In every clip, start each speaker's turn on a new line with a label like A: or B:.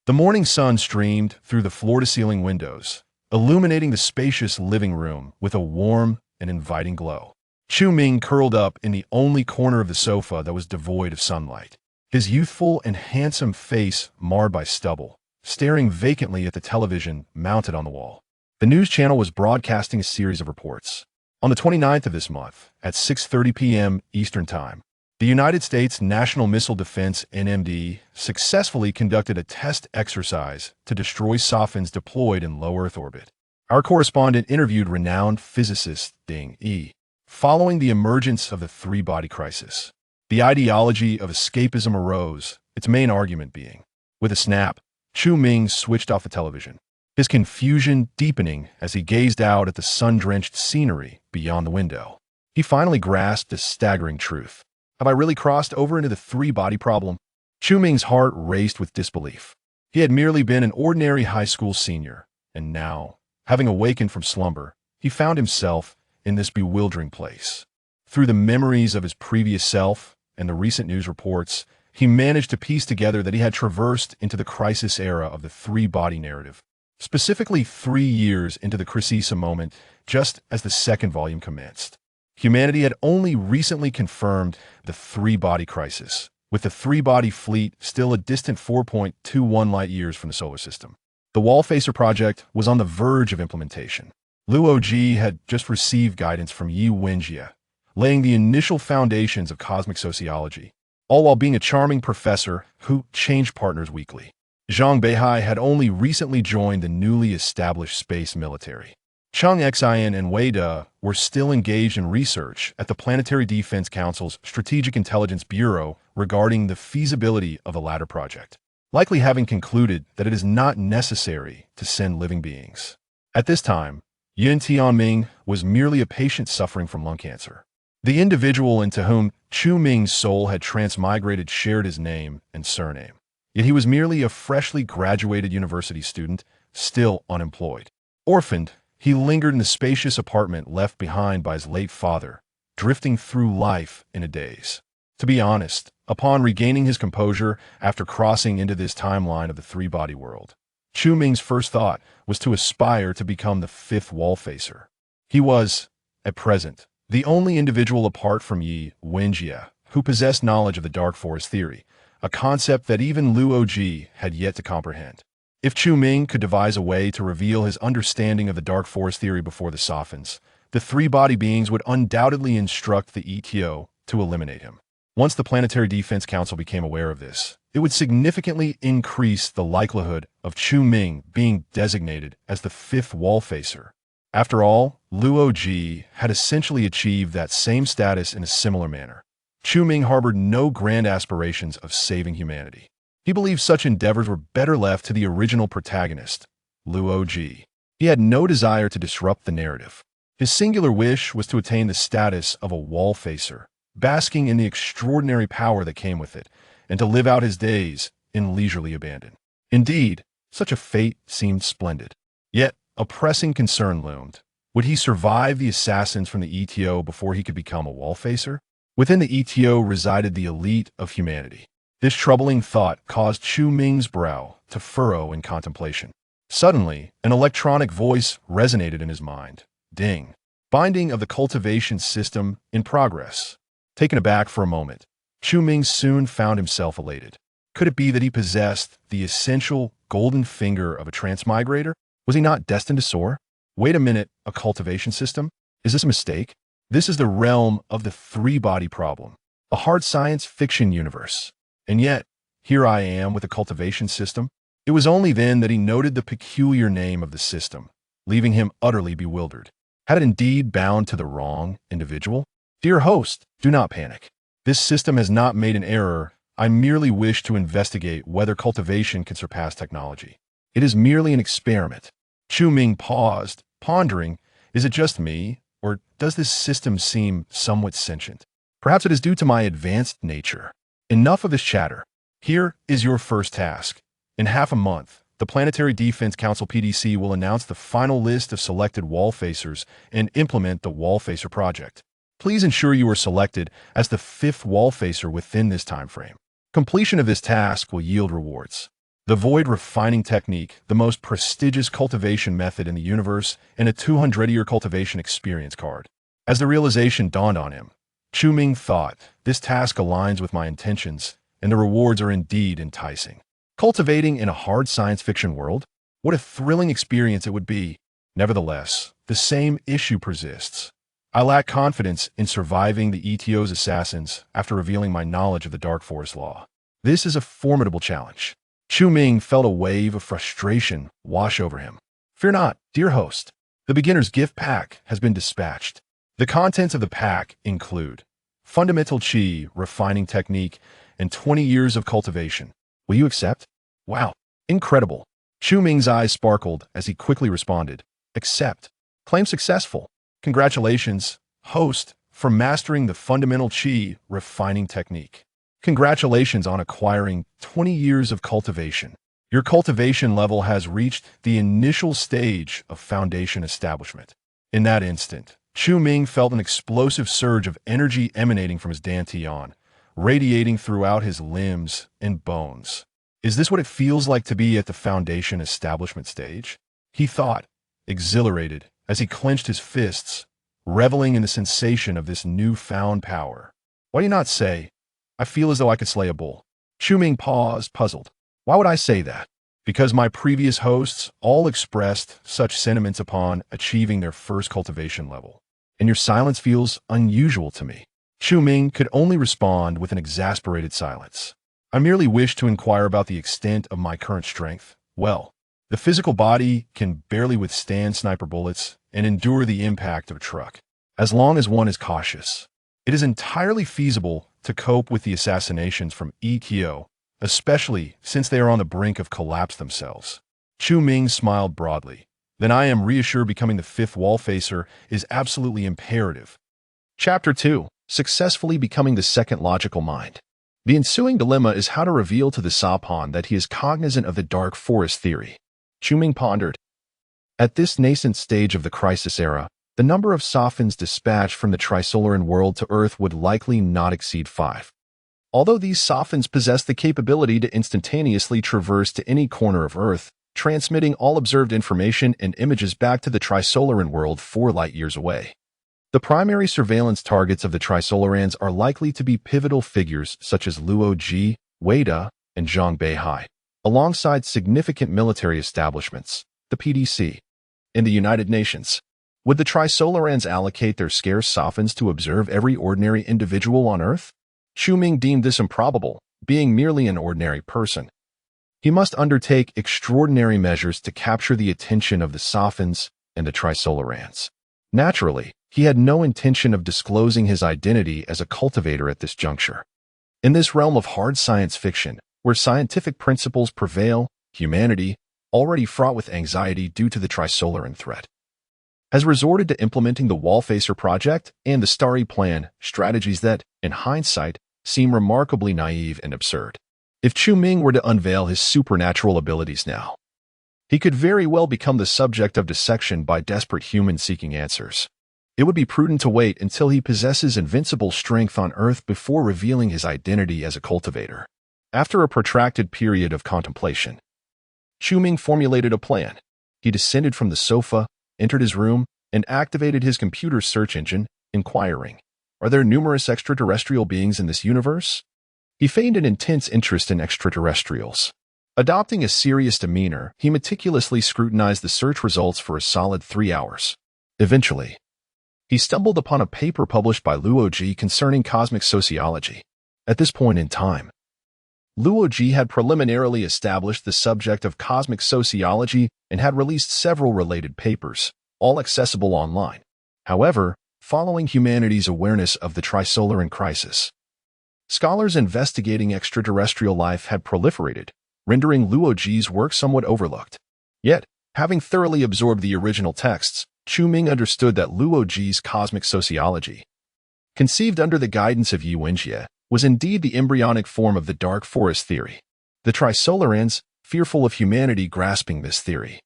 A: The morning sun streamed through the floor-to-ceiling windows, illuminating the spacious living room with a warm and inviting glow. Chu Ming curled up in the only corner of the sofa that was devoid of sunlight, his youthful and handsome face marred by stubble, staring vacantly at the television mounted on the wall. The news channel was broadcasting a series of reports. On the 29th of this month, at 6:30 p.m. Eastern Time, the United States National Missile Defense (NMD) successfully conducted a test exercise to destroy softens deployed in low Earth orbit. Our correspondent interviewed renowned physicist Ding E. Following the emergence of the three-body crisis, the ideology of escapism arose, its main argument being, with a snap, Chu Ming switched off the television, his confusion deepening as he gazed out at the sun-drenched scenery beyond the window. He finally grasped the staggering truth. Have I really crossed over into the three-body problem? Chu Ming's heart raced with disbelief. He had merely been an ordinary high school senior, and now, having awakened from slumber, he found himself in this bewildering place. Through the memories of his previous self and the recent news reports, he managed to piece together that he had traversed into the crisis era of the three-body narrative, specifically 3 years into the crisis moment, just as the second volume commenced. Humanity had only recently confirmed the three-body crisis, with the three-body fleet still a distant 4.21 light-years from the solar system. The Wallfacer project was on the verge of implementation. Luo Ji had just received guidance from Yi Wenjie, laying the initial foundations of cosmic sociology, all while being a charming professor who changed partners weekly. Zhang Beihai had only recently joined the newly established space military. Cheng Xian and Wei De were still engaged in research at the Planetary Defense Council's Strategic Intelligence Bureau regarding the feasibility of the latter project, likely having concluded that it is not necessary to send living beings. At this time, Yun Tianming was merely a patient suffering from lung cancer. The individual into whom Chu Ming's soul had transmigrated shared his name and surname, yet he was merely a freshly graduated university student, still unemployed. Orphaned, he lingered in the spacious apartment left behind by his late father, drifting through life in a daze. To be honest, upon regaining his composure after crossing into this timeline of the three-body world, Chu Ming's first thought was to aspire to become the fifth Wallfacer. He was, at present, the only individual apart from Yi Wenjie who possessed knowledge of the Dark Forest theory, a concept that even Luo Ji had yet to comprehend. If Chu Ming could devise a way to reveal his understanding of the Dark Forest theory before the softens, the three-body beings would undoubtedly instruct the ETO to eliminate him. Once the Planetary Defense Council became aware of this, it would significantly increase the likelihood of Chu Ming being designated as the fifth Wallfacer. After all, Luo Ji had essentially achieved that same status in a similar manner. Chu Ming harbored no grand aspirations of saving humanity. He believed such endeavors were better left to the original protagonist, Luo Ji. He had no desire to disrupt the narrative. His singular wish was to attain the status of a Wallfacer, basking in the extraordinary power that came with it, and to live out his days in leisurely abandon. Indeed, such a fate seemed splendid. Yet, a pressing concern loomed. Would he survive the assassins from the ETO before he could become a Wallfacer? Within the ETO resided the elite of humanity. This troubling thought caused Chu Ming's brow to furrow in contemplation. Suddenly, an electronic voice resonated in his mind. Ding. Binding of the cultivation system in progress. Taken aback for a moment, Chu Ming soon found himself elated. Could it be that he possessed the essential golden finger of a transmigrator? Was he not destined to soar? Wait a minute, a cultivation system? Is this a mistake? This is the realm of the three-body problem, a hard science fiction universe. And yet, here I am with a cultivation system. It was only then that he noted the peculiar name of the system, leaving him utterly bewildered. Had it indeed bound to the wrong individual? Dear host, do not panic. This system has not made an error. I merely wish to investigate whether cultivation can surpass technology. It is merely an experiment. Chu Ming paused, pondering, is it just me, or does this system seem somewhat sentient? Perhaps it is due to my advanced nature. Enough of this chatter. Here is your first task. In half a month, the Planetary Defense Council PDC will announce the final list of selected Wallfacers and implement the Wallfacer project. Please ensure you are selected as the fifth Wallfacer within this time frame. Completion of this task will yield rewards. The void refining technique, the most prestigious cultivation method in the universe, and a 200-year cultivation experience card. As the realization dawned on him, Chu Ming thought, this task aligns with my intentions, and the rewards are indeed enticing. Cultivating in a hard science fiction world? What a thrilling experience it would be. Nevertheless, the same issue persists. I lack confidence in surviving the ETO's assassins after revealing my knowledge of the Dark Forest law. This is a formidable challenge. Chu Ming felt a wave of frustration wash over him. Fear not, dear host. The beginner's gift pack has been dispatched. The contents of the pack include fundamental Qi refining technique and 20 years of cultivation. Will you accept? Wow, incredible. Chu Ming's eyes sparkled as he quickly responded. Accept. Claim successful. Congratulations, host, for mastering the fundamental Qi refining technique. Congratulations on acquiring 20 years of cultivation. Your cultivation level has reached the initial stage of foundation establishment. In that instant, Chu Ming felt an explosive surge of energy emanating from his dantian, radiating throughout his limbs and bones. Is this what it feels like to be at the foundation establishment stage? He thought, exhilarated, as he clenched his fists, reveling in the sensation of this newfound power. Why do you not say, I feel as though I could slay a bull? Chu Ming paused, puzzled. Why would I say that? Because my previous hosts all expressed such sentiments upon achieving their first cultivation level. And your silence feels unusual to me. Chu Ming could only respond with an exasperated silence. I merely wish to inquire about the extent of my current strength. Well, the physical body can barely withstand sniper bullets and endure the impact of a truck. As long as one is cautious, it is entirely feasible to cope with the assassinations from ETO, especially since they are on the brink of collapse themselves. Chu Ming smiled broadly. Then I am reassured becoming the fifth wall facer is absolutely imperative. Chapter 2. Successfully becoming the second logical mind. The ensuing dilemma is how to reveal to the Sapan that he is cognizant of the Dark Forest theory. Chu Ming pondered. At this nascent stage of the crisis era, the number of Sophins dispatched from the Trisolaran world to Earth would likely not exceed 5. Although these Sophins possess the capability to instantaneously traverse to any corner of Earth, transmitting all observed information and images back to the Trisolaran world 4 light-years away. The primary surveillance targets of the Trisolarans are likely to be pivotal figures such as Luo Ji, Weida, and Zhang Beihai, alongside significant military establishments, the PDC, and the United Nations. Would the Trisolarans allocate their scarce Sophins to observe every ordinary individual on Earth? Chu Ming deemed this improbable, being merely an ordinary person. He must undertake extraordinary measures to capture the attention of the Sophins and the Trisolarans. Naturally, he had no intention of disclosing his identity as a cultivator at this juncture. In this realm of hard science fiction, where scientific principles prevail, humanity, already fraught with anxiety due to the Trisolaran threat, has resorted to implementing the Wallfacer project and the Starry Plan, strategies that, in hindsight, seem remarkably naive and absurd. If Chu Ming were to unveil his supernatural abilities now, he could very well become the subject of dissection by desperate humans seeking answers. It would be prudent to wait until he possesses invincible strength on Earth before revealing his identity as a cultivator. After a protracted period of contemplation, Chu Ming formulated a plan. He descended from the sofa, entered his room, and activated his computer search engine, inquiring, are there numerous extraterrestrial beings in this universe? He feigned an intense interest in extraterrestrials. Adopting a serious demeanor, he meticulously scrutinized the search results for a solid 3 hours. Eventually, he stumbled upon a paper published by Luo Ji concerning cosmic sociology. At this point in time, Luo Ji had preliminarily established the subject of cosmic sociology and had released several related papers, all accessible online. However, following humanity's awareness of the Trisolaran crisis, scholars investigating extraterrestrial life had proliferated, rendering Luo Ji's work somewhat overlooked. Yet, having thoroughly absorbed the original texts, Chu Ming understood that Luo Ji's cosmic sociology, conceived under the guidance of Yi Wenjie, was indeed the embryonic form of the Dark Forest theory. The Trisolarans, fearful of humanity grasping this theory,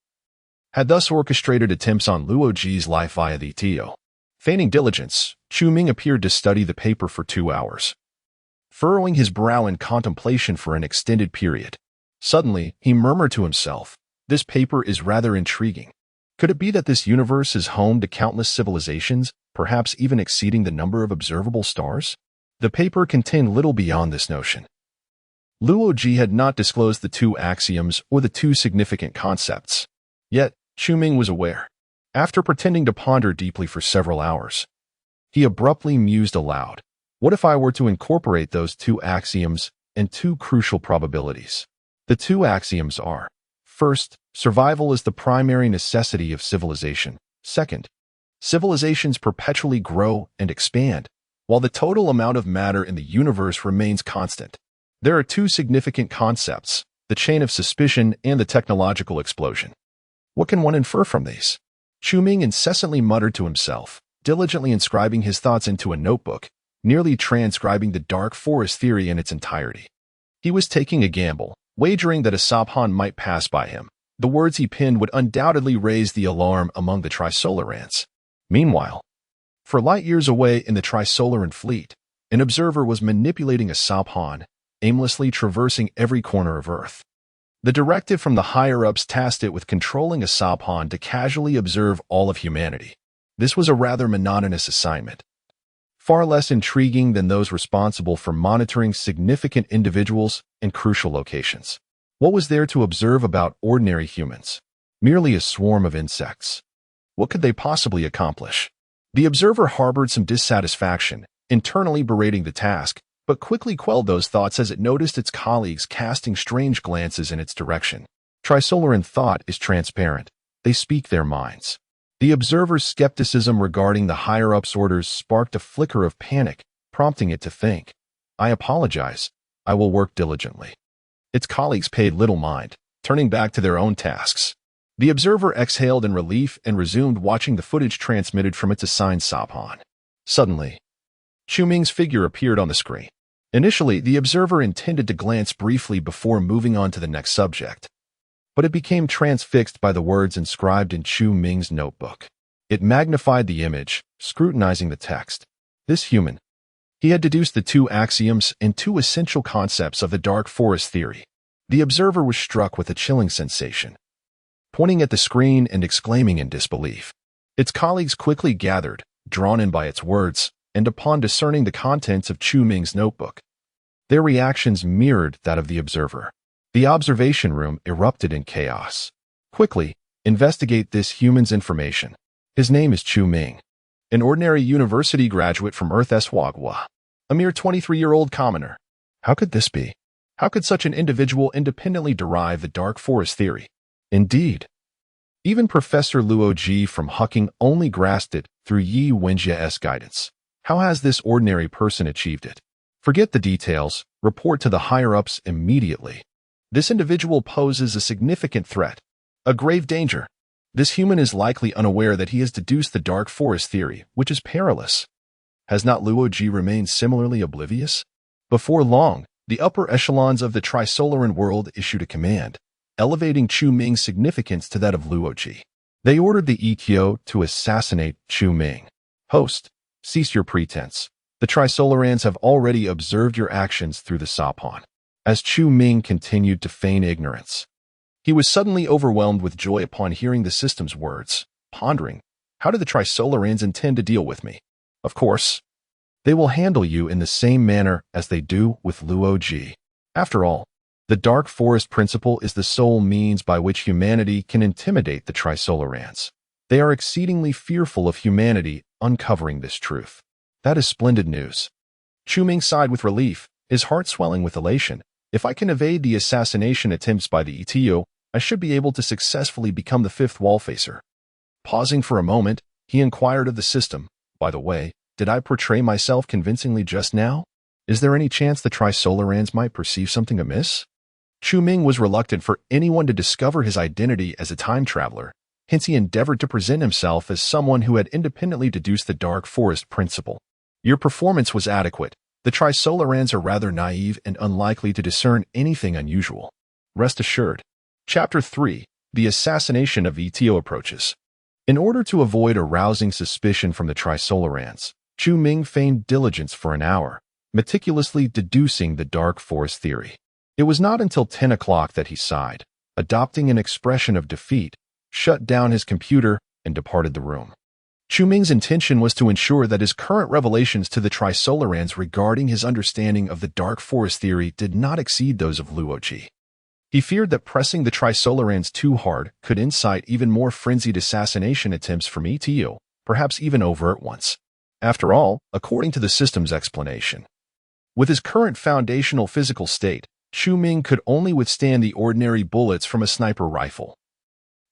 A: had thus orchestrated attempts on Luo Ji's life via the ETO. Feigning diligence, Chu Ming appeared to study the paper for 2 hours, furrowing his brow in contemplation for an extended period. Suddenly, he murmured to himself, "This paper is rather intriguing. Could it be that this universe is home to countless civilizations, perhaps even exceeding the number of observable stars?" The paper contained little beyond this notion. Luoji had not disclosed the two axioms or the two significant concepts. Yet, Chu-Ming was aware. After pretending to ponder deeply for several hours, he abruptly mused aloud. What if I were to incorporate those two axioms and two crucial probabilities? The two axioms are: first, survival is the primary necessity of civilization. Second, civilizations perpetually grow and expand, while the total amount of matter in the universe remains constant. There are two significant concepts, the chain of suspicion and the technological explosion. What can one infer from these? Chu-Ming incessantly muttered to himself, diligently inscribing his thoughts into a notebook, nearly transcribing the dark forest theory in its entirety. He was taking a gamble, wagering that a Sabhan might pass by him. The words he penned would undoubtedly raise the alarm among the Trisolarans. Meanwhile, for light years away in the Trisolaran fleet, an observer was manipulating a Sabhan, aimlessly traversing every corner of Earth. The directive from the higher-ups tasked it with controlling a Sabhan to casually observe all of humanity. This was a rather monotonous assignment, far less intriguing than those responsible for monitoring significant individuals and crucial locations. What was there to observe about ordinary humans? Merely a swarm of insects. What could they possibly accomplish? The observer harbored some dissatisfaction, internally berating the task, but quickly quelled those thoughts as it noticed its colleagues casting strange glances in its direction. Trisolaran thought is transparent. They speak their minds. The observer's skepticism regarding the higher-ups' orders sparked a flicker of panic, prompting it to think, "I apologize. I will work diligently." Its colleagues paid little mind, turning back to their own tasks. The observer exhaled in relief and resumed watching the footage transmitted from its assigned Sabhan. Suddenly, Chu-Ming's figure appeared on the screen. Initially, the observer intended to glance briefly before moving on to the next subject, but it became transfixed by the words inscribed in Chu-Ming's notebook. It magnified the image, scrutinizing the text. This human. He had deduced the two axioms and two essential concepts of the dark forest theory. The observer was struck with a chilling sensation, pointing at the screen and exclaiming in disbelief. Its colleagues quickly gathered, drawn in by its words, and upon discerning the contents of Chu-Ming's notebook, their reactions mirrored that of the observer. The observation room erupted in chaos. Quickly, investigate this human's information. His name is Chu-Ming, an ordinary university graduate from Earth Swagwa, a mere 23-year-old commoner. How could this be? How could such an individual independently derive the dark forest theory? Indeed, even Professor Luoji from Hucking only grasped it through Yi Wenjia's guidance. How has this ordinary person achieved it? Forget the details, report to the higher-ups immediately. This individual poses a significant threat, a grave danger. This human is likely unaware that he has deduced the dark forest theory, which is perilous. Has not Luoji remained similarly oblivious? Before long, the upper echelons of the Trisolaran world issued a command, elevating Chu-Ming's significance to that of Luoji. They ordered the ETO to assassinate Chu-Ming. Host, cease your pretense. The Trisolarans have already observed your actions through the Sabhan. As Chu-Ming continued to feign ignorance, he was suddenly overwhelmed with joy upon hearing the system's words, pondering, how do the Trisolarans intend to deal with me? Of course, they will handle you in the same manner as they do with Luoji. After all, the dark forest principle is the sole means by which humanity can intimidate the Trisolarans. They are exceedingly fearful of humanity uncovering this truth. That is splendid news. Chu-Ming sighed with relief, his heart swelling with elation. If I can evade the assassination attempts by the ETO, I should be able to successfully become the fifth wallfacer. Pausing for a moment, he inquired of the system, by the way, did I portray myself convincingly just now? Is there any chance the Trisolarans might perceive something amiss? Chu-Ming was reluctant for anyone to discover his identity as a time traveler, hence he endeavored to present himself as someone who had independently deduced the dark forest principle. Your performance was adequate. The Trisolarans are rather naive and unlikely to discern anything unusual. Rest assured. Chapter 3. The Assassination of ETO Approaches. In order to avoid arousing suspicion from the Trisolarans, Chu-Ming feigned diligence for an hour, meticulously deducing the dark forest theory. It was not until 10 o'clock that he sighed, adopting an expression of defeat, shut down his computer, and departed the room. Chu Ming's intention was to ensure that his current revelations to the Trisolarans regarding his understanding of the Dark Forest theory did not exceed those of Luoji. He feared that pressing the Trisolarans too hard could incite even more frenzied assassination attempts from ETO, perhaps even overt ones. After all, according to the system's explanation, with his current foundational physical state, Chu Ming could only withstand the ordinary bullets from a sniper rifle,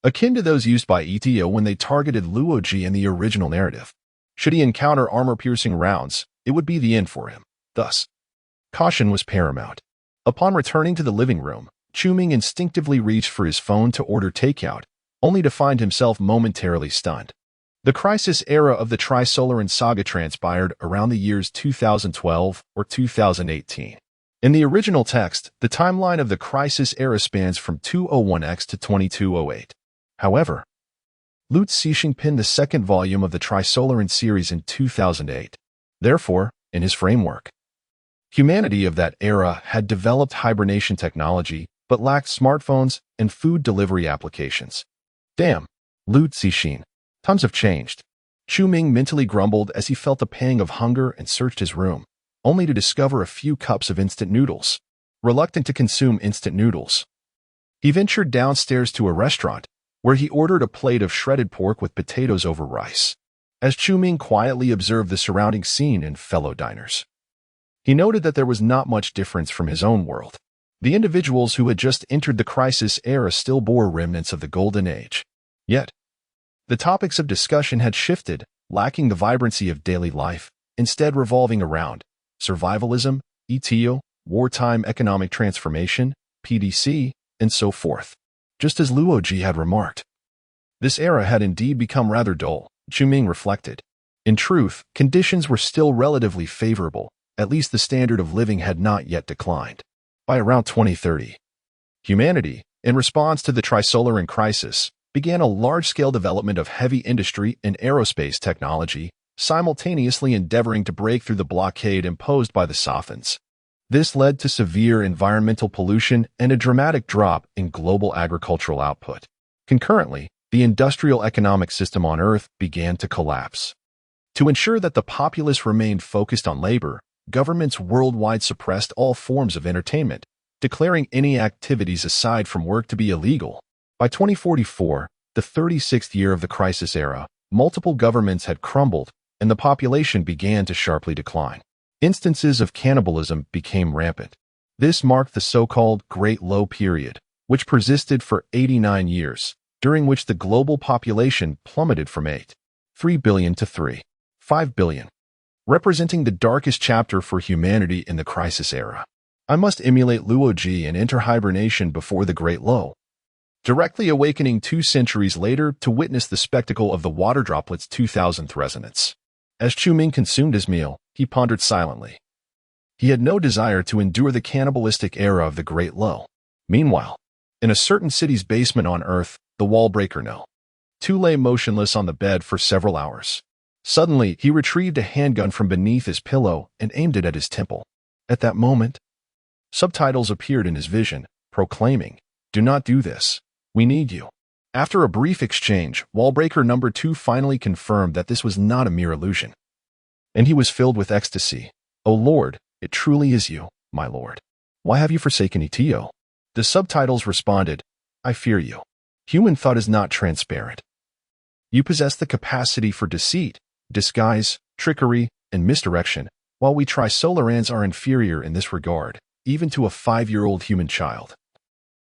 A: akin to those used by ETO when they targeted Luoji in the original narrative. Should he encounter armor-piercing rounds, it would be the end for him. Thus, caution was paramount. Upon returning to the living room, Chu Ming instinctively reached for his phone to order takeout, only to find himself momentarily stunned. The crisis era of the Trisolaran saga transpired around the years 2012 or 2018. In the original text, the timeline of the crisis era spans from 201X to 2208. However, Lu Cixing penned the second volume of the Trisolaran series in 2008. Therefore, in his framework, humanity of that era had developed hibernation technology but lacked smartphones and food delivery applications. Damn, Lu Cixing. Times have changed. Chu Ming mentally grumbled as he felt a pang of hunger and searched his room, only to discover a few cups of instant noodles. Reluctant to consume instant noodles, he ventured downstairs to a restaurant, where he ordered a plate of shredded pork with potatoes over rice. As Chu Ming quietly observed the surrounding scene and fellow diners, he noted that there was not much difference from his own world. The individuals who had just entered the crisis era still bore remnants of the Golden Age. Yet, the topics of discussion had shifted, lacking the vibrancy of daily life, instead revolving around survivalism, ETO, wartime economic transformation, PDC, and so forth. Just as Luoji had remarked, this era had indeed become rather dull, Chu Ming reflected. In truth, conditions were still relatively favorable, at least the standard of living had not yet declined. By around 2030, humanity, in response to the Trisolaran crisis, began a large-scale development of heavy industry and aerospace technology, simultaneously endeavoring to break through the blockade imposed by the Sothans. This led to severe environmental pollution and a dramatic drop in global agricultural output. Concurrently, the industrial economic system on Earth began to collapse. To ensure that the populace remained focused on labor, governments worldwide suppressed all forms of entertainment, declaring any activities aside from work to be illegal. By 2044, the 36th year of the crisis era, multiple governments had crumbled, and the population began to sharply decline. Instances of cannibalism became rampant. This marked the so-called Great Low Period, which persisted for 89 years, during which the global population plummeted from 8.3 billion to 3.5 billion, representing the darkest chapter for humanity in the crisis era. I must emulate Luoji and enter hibernation before the Great Low, directly awakening 2 centuries later to witness the spectacle of the water droplet's 2000th resonance. As Chu Ming consumed his meal, he pondered silently. He had no desire to endure the cannibalistic era of the Great Low. Meanwhile, in a certain city's basement on Earth, the wall breaker No. 2 lay motionless on the bed for several hours. Suddenly, he retrieved a handgun from beneath his pillow and aimed it at his temple. At that moment, subtitles appeared in his vision, proclaiming, "Do not do this. We need you." After a brief exchange, Wallbreaker number 2 finally confirmed that this was not a mere illusion. And he was filled with ecstasy. "O Lord, it truly is you, my Lord. Why have you forsaken ETO?" The subtitles responded, "I fear you. Human thought is not transparent. You possess the capacity for deceit, disguise, trickery, and misdirection, while we Trisolarans are inferior in this regard, even to a 5-year-old human child,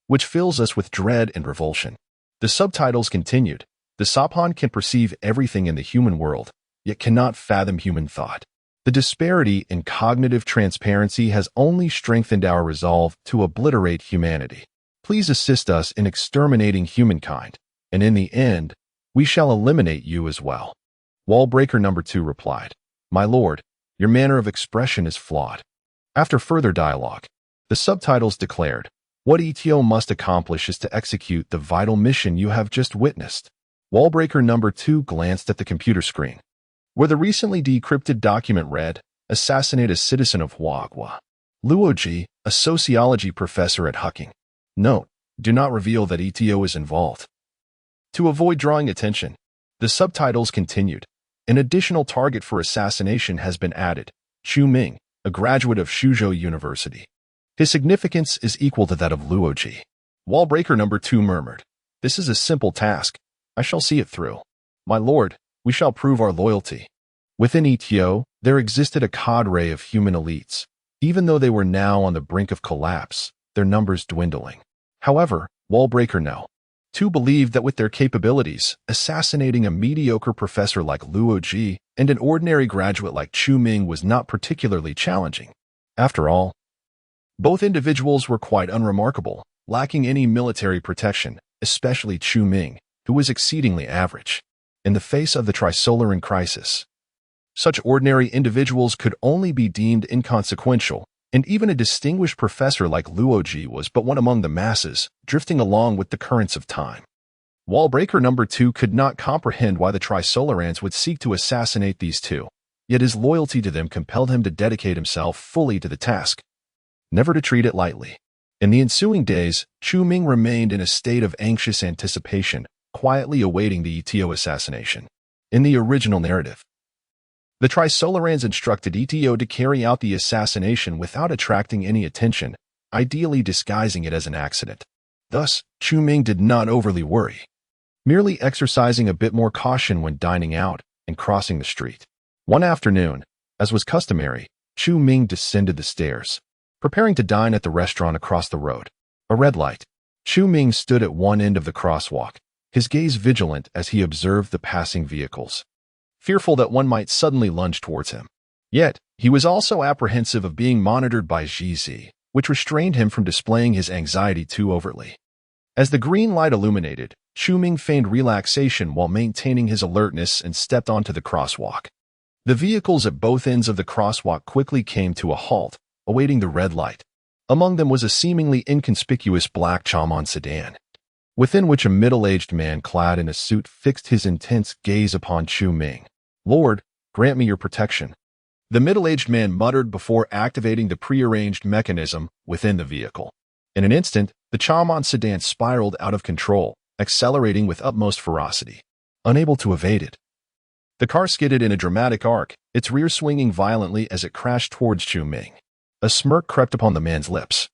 A: which fills us with dread and revulsion." The subtitles continued, "The Sapon can perceive everything in the human world, yet cannot fathom human thought. The disparity in cognitive transparency has only strengthened our resolve to obliterate humanity. Please assist us in exterminating humankind, and in the end, we shall eliminate you as well." Wallbreaker number 2 replied, "My lord, your manner of expression is flawed." After further dialogue, the subtitles declared, "What ETO must accomplish is to execute the vital mission you have just witnessed." Wallbreaker number 2 glanced at the computer screen, where the recently decrypted document read, "Assassinate a citizen of Huagua." Luoji, a sociology professor at Hucking. Note: do not reveal that ETO is involved. To avoid drawing attention, the subtitles continued. An additional target for assassination has been added: Chu Ming, a graduate of Suzhou University. His significance is equal to that of Luoji. Wallbreaker number 2 murmured, "This is a simple task. I shall see it through. My lord, we shall prove our loyalty." Within ETO, there existed a cadre of human elites. Even though they were now on the brink of collapse, their numbers dwindling. However, Wallbreaker No. 2 believed that with their capabilities, assassinating a mediocre professor like Luoji and an ordinary graduate like Chu Ming was not particularly challenging. After all, both individuals were quite unremarkable, lacking any military protection, especially Chu Ming, who was exceedingly average. In the face of the Trisolaran crisis, such ordinary individuals could only be deemed inconsequential, and even a distinguished professor like Luoji was but one among the masses, drifting along with the currents of time. Wallbreaker number 2 could not comprehend why the Trisolarans would seek to assassinate these two, yet his loyalty to them compelled him to dedicate himself fully to the task, never to treat it lightly. In the ensuing days, Chu Ming remained in a state of anxious anticipation, quietly awaiting the ETO assassination. In the original narrative, the Trisolarans instructed ETO to carry out the assassination without attracting any attention, ideally disguising it as an accident. Thus, Chu Ming did not overly worry, merely exercising a bit more caution when dining out and crossing the street. One afternoon, as was customary, Chu Ming descended the stairs, preparing to dine at the restaurant across the road. A red light. Chu Ming stood at one end of the crosswalk, his gaze vigilant as he observed the passing vehicles, fearful that one might suddenly lunge towards him. Yet, he was also apprehensive of being monitored by Zizi, which restrained him from displaying his anxiety too overtly. As the green light illuminated, Chu Ming feigned relaxation while maintaining his alertness and stepped onto the crosswalk. The vehicles at both ends of the crosswalk quickly came to a halt, awaiting the red light. Among them was a seemingly inconspicuous black Chaman sedan, within which a middle-aged man clad in a suit fixed his intense gaze upon Chu Ming. "Lord, grant me your protection," the middle-aged man muttered before activating the prearranged mechanism within the vehicle. In an instant, the Chaman sedan spiraled out of control, accelerating with utmost ferocity. Unable to evade it, the car skidded in a dramatic arc, its rear swinging violently as it crashed towards Chu Ming. A smirk crept upon the man's lips,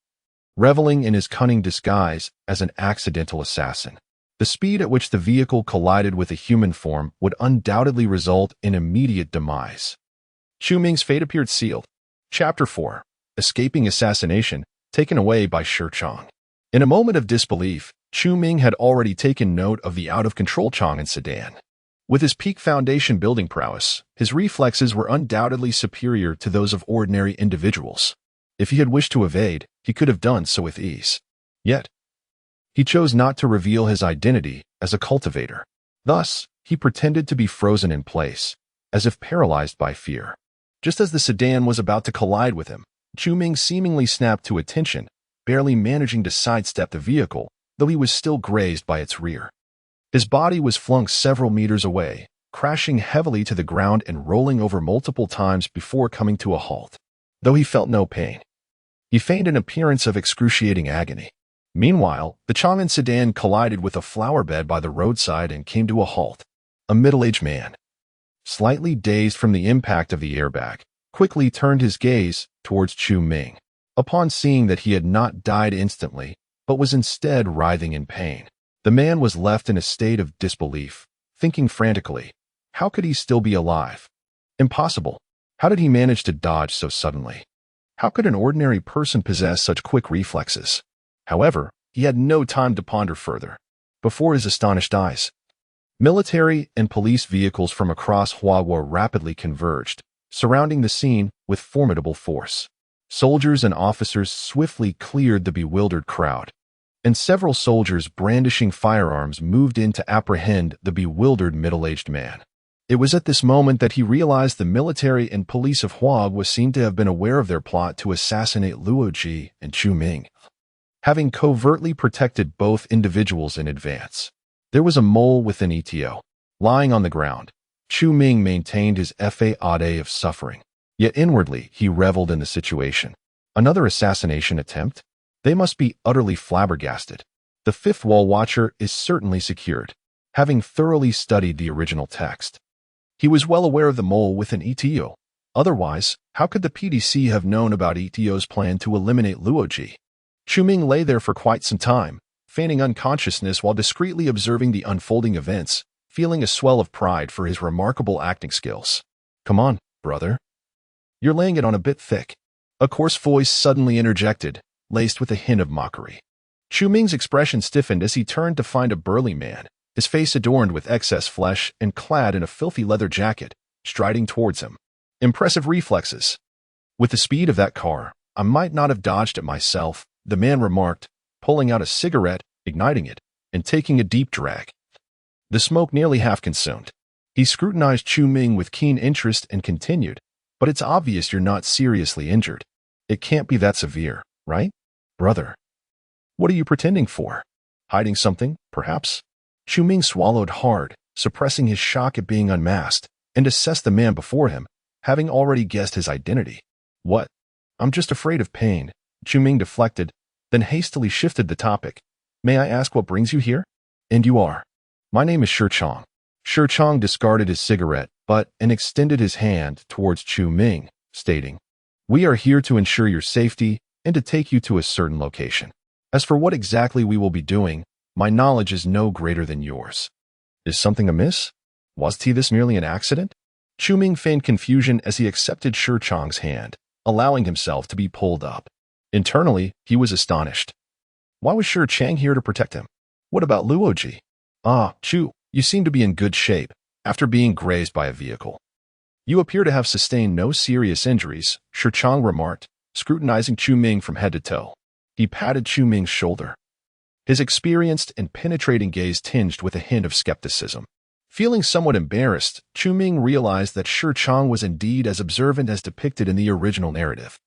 A: reveling in his cunning disguise as an accidental assassin. The speed at which the vehicle collided with a human form would undoubtedly result in immediate demise. Chu Ming's fate appeared sealed. Chapter 4. Escaping Assassination, taken away by Shi Chang. In a moment of disbelief, Chu Ming had already taken note of the out-of-control Chang'an sedan. With his peak foundation building prowess, his reflexes were undoubtedly superior to those of ordinary individuals. If he had wished to evade, he could have done so with ease. Yet, he chose not to reveal his identity as a cultivator. Thus, he pretended to be frozen in place, as if paralyzed by fear. Just as the sedan was about to collide with him, Chu Ming seemingly snapped to attention, barely managing to sidestep the vehicle, though he was still grazed by its rear. His body was flung several meters away, crashing heavily to the ground and rolling over multiple times before coming to a halt. Though he felt no pain, he feigned an appearance of excruciating agony. Meanwhile, the Chang'an sedan collided with a flower bed by the roadside and came to a halt. A middle-aged man, slightly dazed from the impact of the airbag, quickly turned his gaze towards Chu Ming. Upon seeing that he had not died instantly, but was instead writhing in pain, the man was left in a state of disbelief, thinking frantically, how could he still be alive? Impossible. How did he manage to dodge so suddenly? How could an ordinary person possess such quick reflexes? However, he had no time to ponder further. Before his astonished eyes, military and police vehicles from across Huawei rapidly converged, surrounding the scene with formidable force. Soldiers and officers swiftly cleared the bewildered crowd, and several soldiers brandishing firearms moved in to apprehend the bewildered middle-aged man. It was at this moment that he realized the military and police of Huawei seemed to have been aware of their plot to assassinate Luoji and Chu Ming, having covertly protected both individuals in advance. There was a mole within ETO. Lying on the ground, Chu Ming maintained his facade of suffering, yet inwardly he reveled in the situation. Another assassination attempt? They must be utterly flabbergasted. The fifth wall watcher is certainly secured, having thoroughly studied the original text. He was well aware of the mole with an ETO. Otherwise, how could the PDC have known about ETO's plan to eliminate Luoji? Chu-Ming lay there for quite some time, feigning unconsciousness while discreetly observing the unfolding events, feeling a swell of pride for his remarkable acting skills. Come on, brother. You're laying it on a bit thick. A coarse voice suddenly interjected, laced with a hint of mockery. Chu-Ming's expression stiffened as he turned to find a burly man, his face adorned with excess flesh and clad in a filthy leather jacket, striding towards him. Impressive reflexes. With the speed of that car, I might not have dodged it myself, the man remarked, pulling out a cigarette, igniting it, and taking a deep drag. The smoke nearly half consumed. He scrutinized Chu-Ming with keen interest and continued, but it's obvious you're not seriously injured. It can't be that severe, right? Brother. What are you pretending for? Hiding something, perhaps? Chu-Ming swallowed hard, suppressing his shock at being unmasked, and assessed the man before him, having already guessed his identity. What? I'm just afraid of pain. Chu-Ming deflected, then hastily shifted the topic. May I ask what brings you here? And you are. My name is Shi-Chang. Shi-Chang discarded his cigarette, and extended his hand towards Chu-Ming, stating, We are here to ensure your safety and to take you to a certain location. As for what exactly we will be doing, my knowledge is no greater than yours. Is something amiss? Was this merely an accident? Chu-Ming feigned confusion as he accepted Shi-Chang's hand, allowing himself to be pulled up. Internally, he was astonished. Why was Shi-Chang here to protect him? What about Luoji? Ah, Chu, you seem to be in good shape, after being grazed by a vehicle. You appear to have sustained no serious injuries, Shi-Chang remarked, scrutinizing Chu-Ming from head to toe. He patted Chu-Ming's shoulder. His experienced and penetrating gaze tinged with a hint of skepticism. Feeling somewhat embarrassed, Chu-Ming realized that Shi-Chang was indeed as observant as depicted in the original narrative.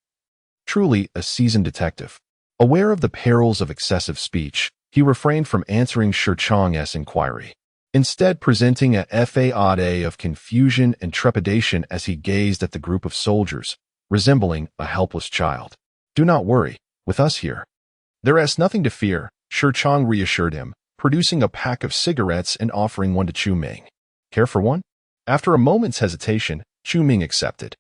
A: Truly a seasoned detective. Aware of the perils of excessive speech, he refrained from answering Shi-Chang's inquiry, instead presenting a facade of confusion and trepidation as he gazed at the group of soldiers, resembling a helpless child. Do not worry, with us here. There is nothing to fear, Shi-Chang reassured him, producing a pack of cigarettes and offering one to Chu-Ming. Care for one? After a moment's hesitation, Chu-Ming accepted.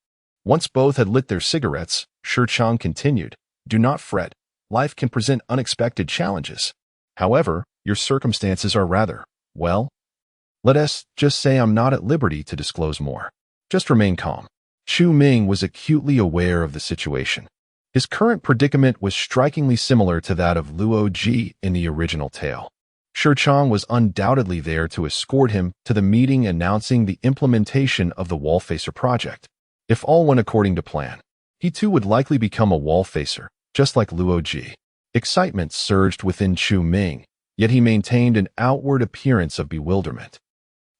A: Once both had lit their cigarettes, Shi-Chang continued, Do not fret. Life can present unexpected challenges. However, your circumstances are rather, well, let us just say I'm not at liberty to disclose more. Just remain calm. Chu-Ming was acutely aware of the situation. His current predicament was strikingly similar to that of Luo Ji in the original tale. Shi-Chang was undoubtedly there to escort him to the meeting announcing the implementation of the Wallfacer project. If all went according to plan, he too would likely become a Wallfacer, just like Luo Ji. Excitement surged within Chu-Ming, yet he maintained an outward appearance of bewilderment.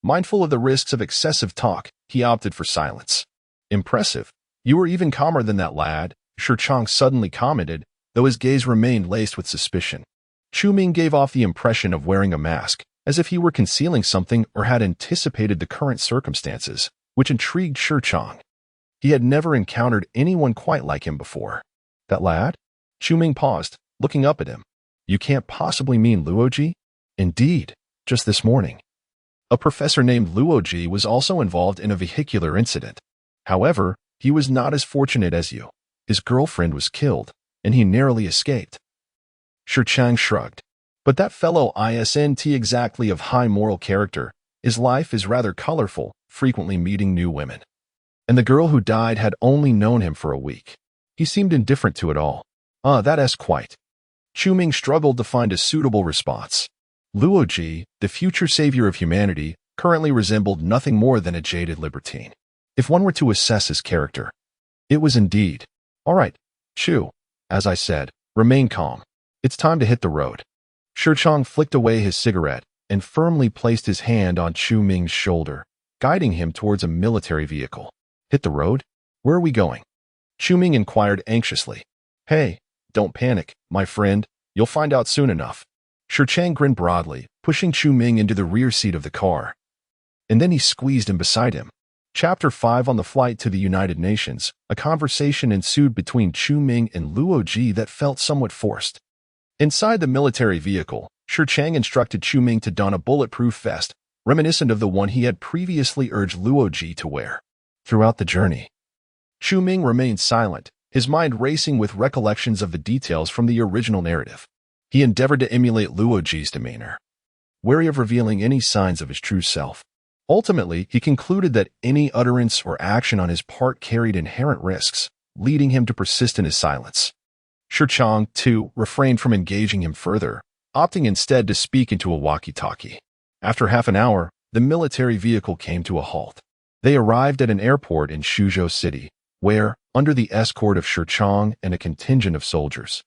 A: Mindful of the risks of excessive talk, he opted for silence. Impressive. You were even calmer than that lad, Shi-Chang suddenly commented, though his gaze remained laced with suspicion. Chu-Ming gave off the impression of wearing a mask, as if he were concealing something or had anticipated the current circumstances, which intrigued Shi-Chang. He had never encountered anyone quite like him before. That lad? Chu-Ming paused, looking up at him. You can't possibly mean Luoji? Indeed, just this morning. A professor named Luoji was also involved in a vehicular incident. However, he was not as fortunate as you. His girlfriend was killed, and he narrowly escaped. Shi-Chang shrugged. But that fellow isn't exactly of high moral character. His life is rather colorful, frequently meeting new women. And the girl who died had only known him for a week. He seemed indifferent to it all. That's quite. Chu-Ming struggled to find a suitable response. Luoji, the future savior of humanity, currently resembled nothing more than a jaded libertine. If one were to assess his character, it was indeed. All right, Chu, as I said, remain calm. It's time to hit the road. Shi-Chang flicked away his cigarette and firmly placed his hand on Chu-Ming's shoulder, guiding him towards a military vehicle. Hit the road? Where are we going? Chu-Ming inquired anxiously. Hey, don't panic, my friend. You'll find out soon enough. Shi-Chang grinned broadly, pushing Chu-Ming into the rear seat of the car. And then he squeezed him beside him. Chapter 5. On the flight to the United Nations, a conversation ensued between Chu Ming and Luo Ji that felt somewhat forced. Inside the military vehicle, Shi Chang instructed Chu Ming to don a bulletproof vest, reminiscent of the one he had previously urged Luo Ji to wear. Throughout the journey, Chu Ming remained silent, his mind racing with recollections of the details from the original narrative. He endeavored to emulate Luo Ji's demeanor, wary of revealing any signs of his true self. Ultimately, he concluded that any utterance or action on his part carried inherent risks, leading him to persist in his silence. Shi Chang, too, refrained from engaging him further, opting instead to speak into a walkie-talkie. After half an hour, the military vehicle came to a halt. They arrived at an airport in Suzhou City, where, under the escort of Shi Chang and a contingent of soldiers,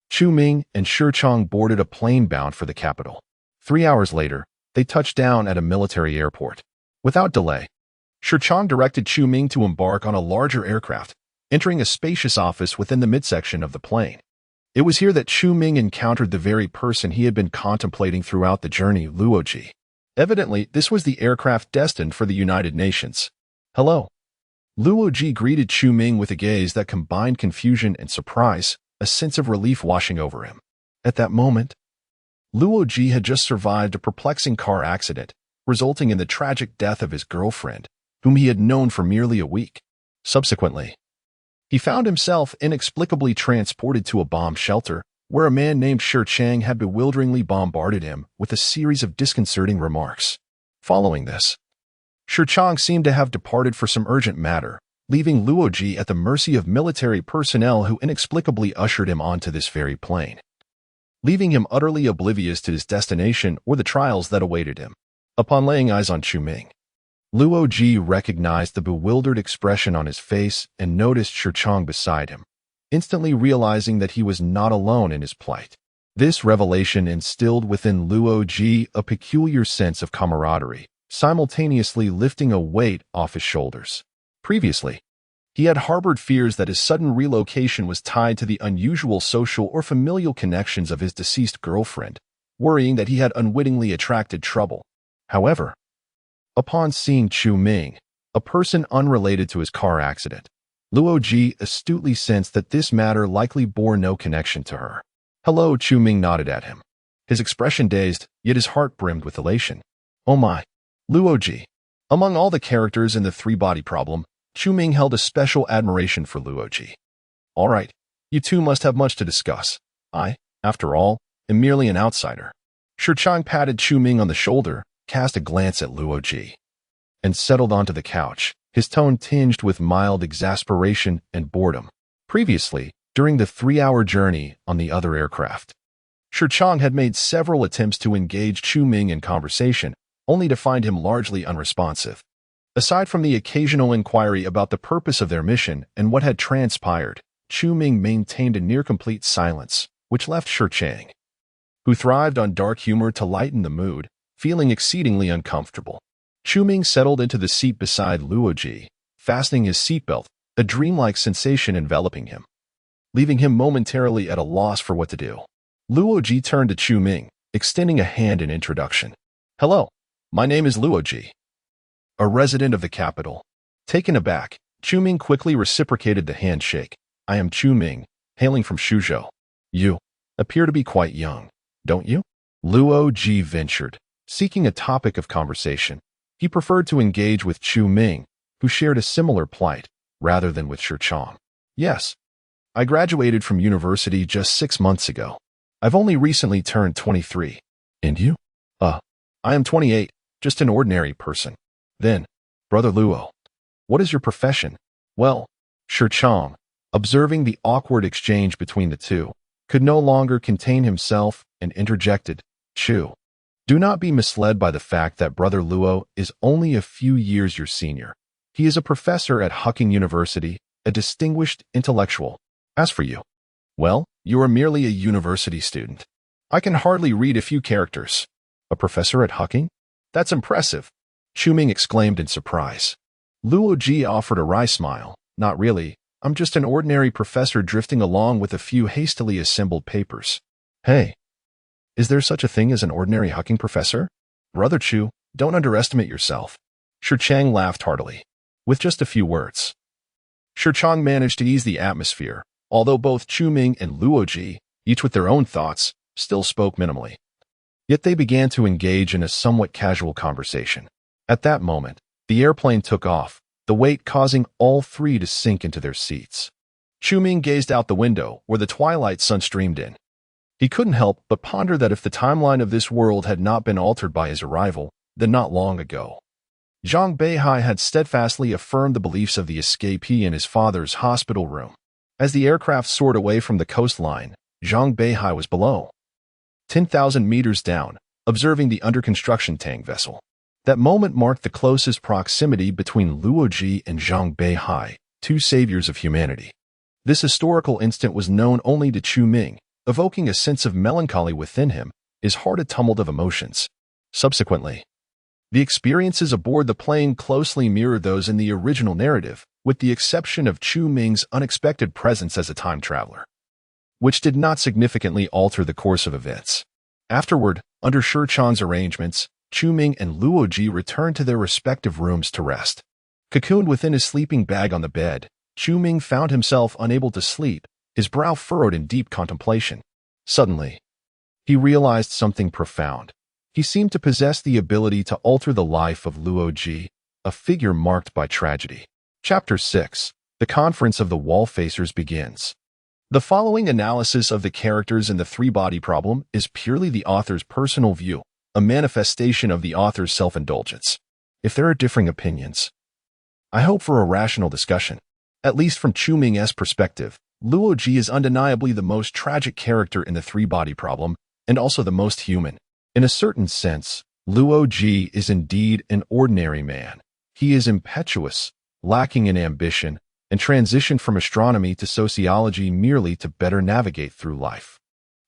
A: Chu Ming and Shi Chang boarded a plane bound for the capital. 3 hours later, they touched down at a military airport. Without delay, Shi Chang directed Chu Ming to embark on a larger aircraft, entering a spacious office within the midsection of the plane. It was here that Chu Ming encountered the very person he had been contemplating throughout the journey, Luo Ji. Evidently, this was the aircraft destined for the United Nations. Hello. Luo Ji greeted Chu Ming with a gaze that combined confusion and surprise, a sense of relief washing over him. At that moment, Luo Ji had just survived a perplexing car accident, resulting in the tragic death of his girlfriend, whom he had known for merely a week. Subsequently, he found himself inexplicably transported to a bomb shelter, where a man named Shi Chang had bewilderingly bombarded him with a series of disconcerting remarks. Following this, Shi Chang seemed to have departed for some urgent matter, leaving Luo Ji at the mercy of military personnel who inexplicably ushered him onto this very plane, leaving him utterly oblivious to his destination or the trials that awaited him. Upon laying eyes on Chu Ming, Luo Ji recognized the bewildered expression on his face and noticed Shi Chang beside him, instantly realizing that he was not alone in his plight. This revelation instilled within Luo Ji a peculiar sense of camaraderie, simultaneously lifting a weight off his shoulders. Previously, he had harbored fears that his sudden relocation was tied to the unusual social or familial connections of his deceased girlfriend, worrying that he had unwittingly attracted trouble. However, upon seeing Chu Ming, a person unrelated to his car accident, Luo Ji astutely sensed that this matter likely bore no connection to her. Hello, Chu Ming nodded at him, his expression dazed, yet his heart brimmed with elation. Oh my. Luo Ji. Among all the characters in the three-body problem, Chu Ming held a special admiration for Luo Ji. All right, you two must have much to discuss. I, after all, am merely an outsider. Shi Chang patted Chu Ming on the shoulder, cast a glance at Luo Ji, and settled onto the couch, his tone tinged with mild exasperation and boredom. Previously, during the 3-hour journey on the other aircraft, Shi Chang had made several attempts to engage Chu Ming in conversation, only to find him largely unresponsive. Aside from the occasional inquiry about the purpose of their mission and what had transpired, Chu Ming maintained a near-complete silence, which left Shi Chang, who thrived on dark humor to lighten the mood, feeling exceedingly uncomfortable. Chu Ming settled into the seat beside Luo Ji, fastening his seatbelt, a dreamlike sensation enveloping him, leaving him momentarily at a loss for what to do. Luo Ji turned to Chu Ming, extending a hand in introduction. Hello, my name is Luo Ji, a resident of the capital. Taken aback, Chu Ming quickly reciprocated the handshake. I am Chu Ming, hailing from Suzhou. You appear to be quite young, don't you? Luo Ji ventured, seeking a topic of conversation. He preferred to engage with Chu Ming, who shared a similar plight, rather than with Shi Chang. Yes, I graduated from university just 6 months ago. I've only recently turned 23. And you? I am 28, just an ordinary person. Then, Brother Luo, what is your profession? Well, Shi Chang, observing the awkward exchange between the two, could no longer contain himself and interjected, Chu, do not be misled by the fact that Brother Luo is only a few years your senior. He is a professor at Hucking University, a distinguished intellectual. As for you, well, you are merely a university student. I can hardly read a few characters. A professor at Hucking? That's impressive, Chu Ming exclaimed in surprise. Luo Ji offered a wry smile. Not really. I'm just an ordinary professor drifting along with a few hastily assembled papers. Hey, is there such a thing as an ordinary Hucking professor? Brother Chu, don't underestimate yourself. Shi Chang laughed heartily. with just a few words. Shirchang managed to ease the atmosphere, although both Chu-Ming and Luoji, each with their own thoughts, still spoke minimally. Yet they began to engage in a somewhat casual conversation. At that moment, the airplane took off, the weight causing all three to sink into their seats. Chu-Ming gazed out the window, where the twilight sun streamed in. He couldn't help but ponder that if the timeline of this world had not been altered by his arrival, then not long ago. Zhang Beihai had steadfastly affirmed the beliefs of the escapee in his father's hospital room. As the aircraft soared away from the coastline, Zhang Beihai was below, 10,000 meters down, observing the under-construction Tang vessel. That moment marked the closest proximity between Luoji and Zhang Beihai, two saviors of humanity. This historical instant was known only to Chu-Ming, evoking a sense of melancholy within him, his heart a tumult of emotions. Subsequently, the experiences aboard the plane closely mirrored those in the original narrative, with the exception of Chu-Ming's unexpected presence as a time traveler, which did not significantly alter the course of events. Afterward, under Shirchang's arrangements, Chu-Ming and Luoji returned to their respective rooms to rest. Cocooned within his sleeping bag on the bed, Chu-Ming found himself unable to sleep, his brow furrowed in deep contemplation. Suddenly, he realized something profound. He seemed to possess the ability to alter the life of Luoji, a figure marked by tragedy. Chapter 6. The Conference of the Wall-Facers begins. The following analysis of the characters in the three-body problem is purely the author's personal view, a manifestation of the author's self-indulgence. If there are differing opinions, I hope for a rational discussion. At least from Chu-Ming's perspective, Luoji is undeniably the most tragic character in the three-body problem, and also the most human. In a certain sense, Luoji is indeed an ordinary man. He is impetuous, lacking in ambition, and transitioned from astronomy to sociology merely to better navigate through life.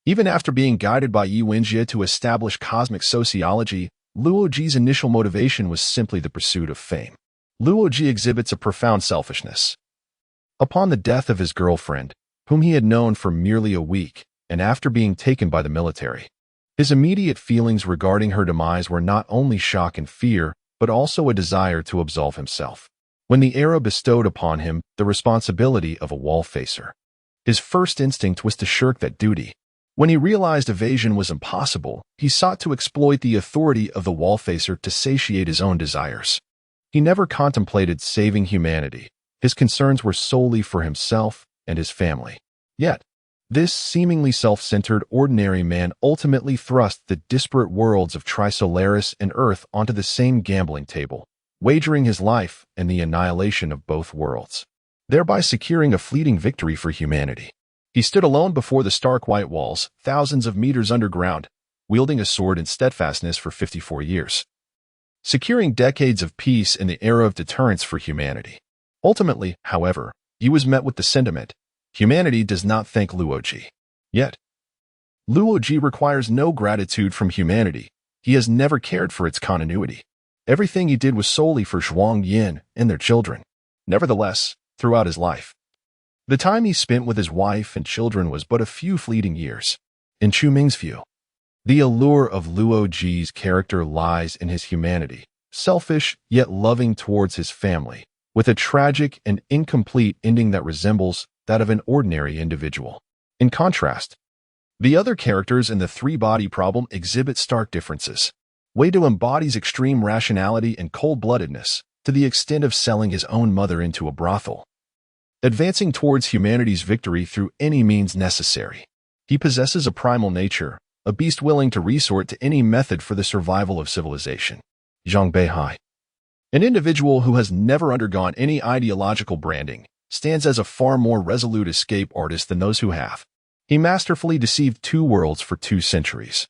A: Even after being guided by Yi Wenjie to establish cosmic sociology, Luoji's initial motivation was simply the pursuit of fame. Luoji exhibits a profound selfishness. Upon the death of his girlfriend, whom he had known for merely a week, and after being taken by the military, his immediate feelings regarding her demise were not only shock and fear, but also a desire to absolve himself. When the era bestowed upon him the responsibility of a wall-facer, his first instinct was to shirk that duty. When he realized evasion was impossible, he sought to exploit the authority of the wall-facer to satiate his own desires. He never contemplated saving humanity. His concerns were solely for himself and his family. Yet, this seemingly self-centered ordinary man ultimately thrust the disparate worlds of Trisolaris and Earth onto the same gambling table, wagering his life and the annihilation of both worlds, thereby securing a fleeting victory for humanity. He stood alone before the stark white walls, thousands of meters underground, wielding a sword in steadfastness for 54 years, securing decades of peace in the era of deterrence for humanity. Ultimately, however, he was met with the sentiment, humanity does not thank Luoji. Yet, Luoji requires no gratitude from humanity. He has never cared for its continuity. Everything he did was solely for Zhuang Yin and their children. Nevertheless, throughout his life, the time he spent with his wife and children was but a few fleeting years. In Chu-Ming's view, the allure of Luoji's character lies in his humanity, selfish yet loving towards his family, with a tragic and incomplete ending that resembles that of an ordinary individual. In contrast, the other characters in the three-body problem exhibit stark differences. Wado embodies extreme rationality and cold-bloodedness, to the extent of selling his own mother into a brothel, advancing towards humanity's victory through any means necessary. He possesses a primal nature, a beast willing to resort to any method for the survival of civilization. Zhang Beihai, an individual who has never undergone any ideological branding, stands as a far more resolute escape artist than those who have. He masterfully deceived two worlds for 2 centuries,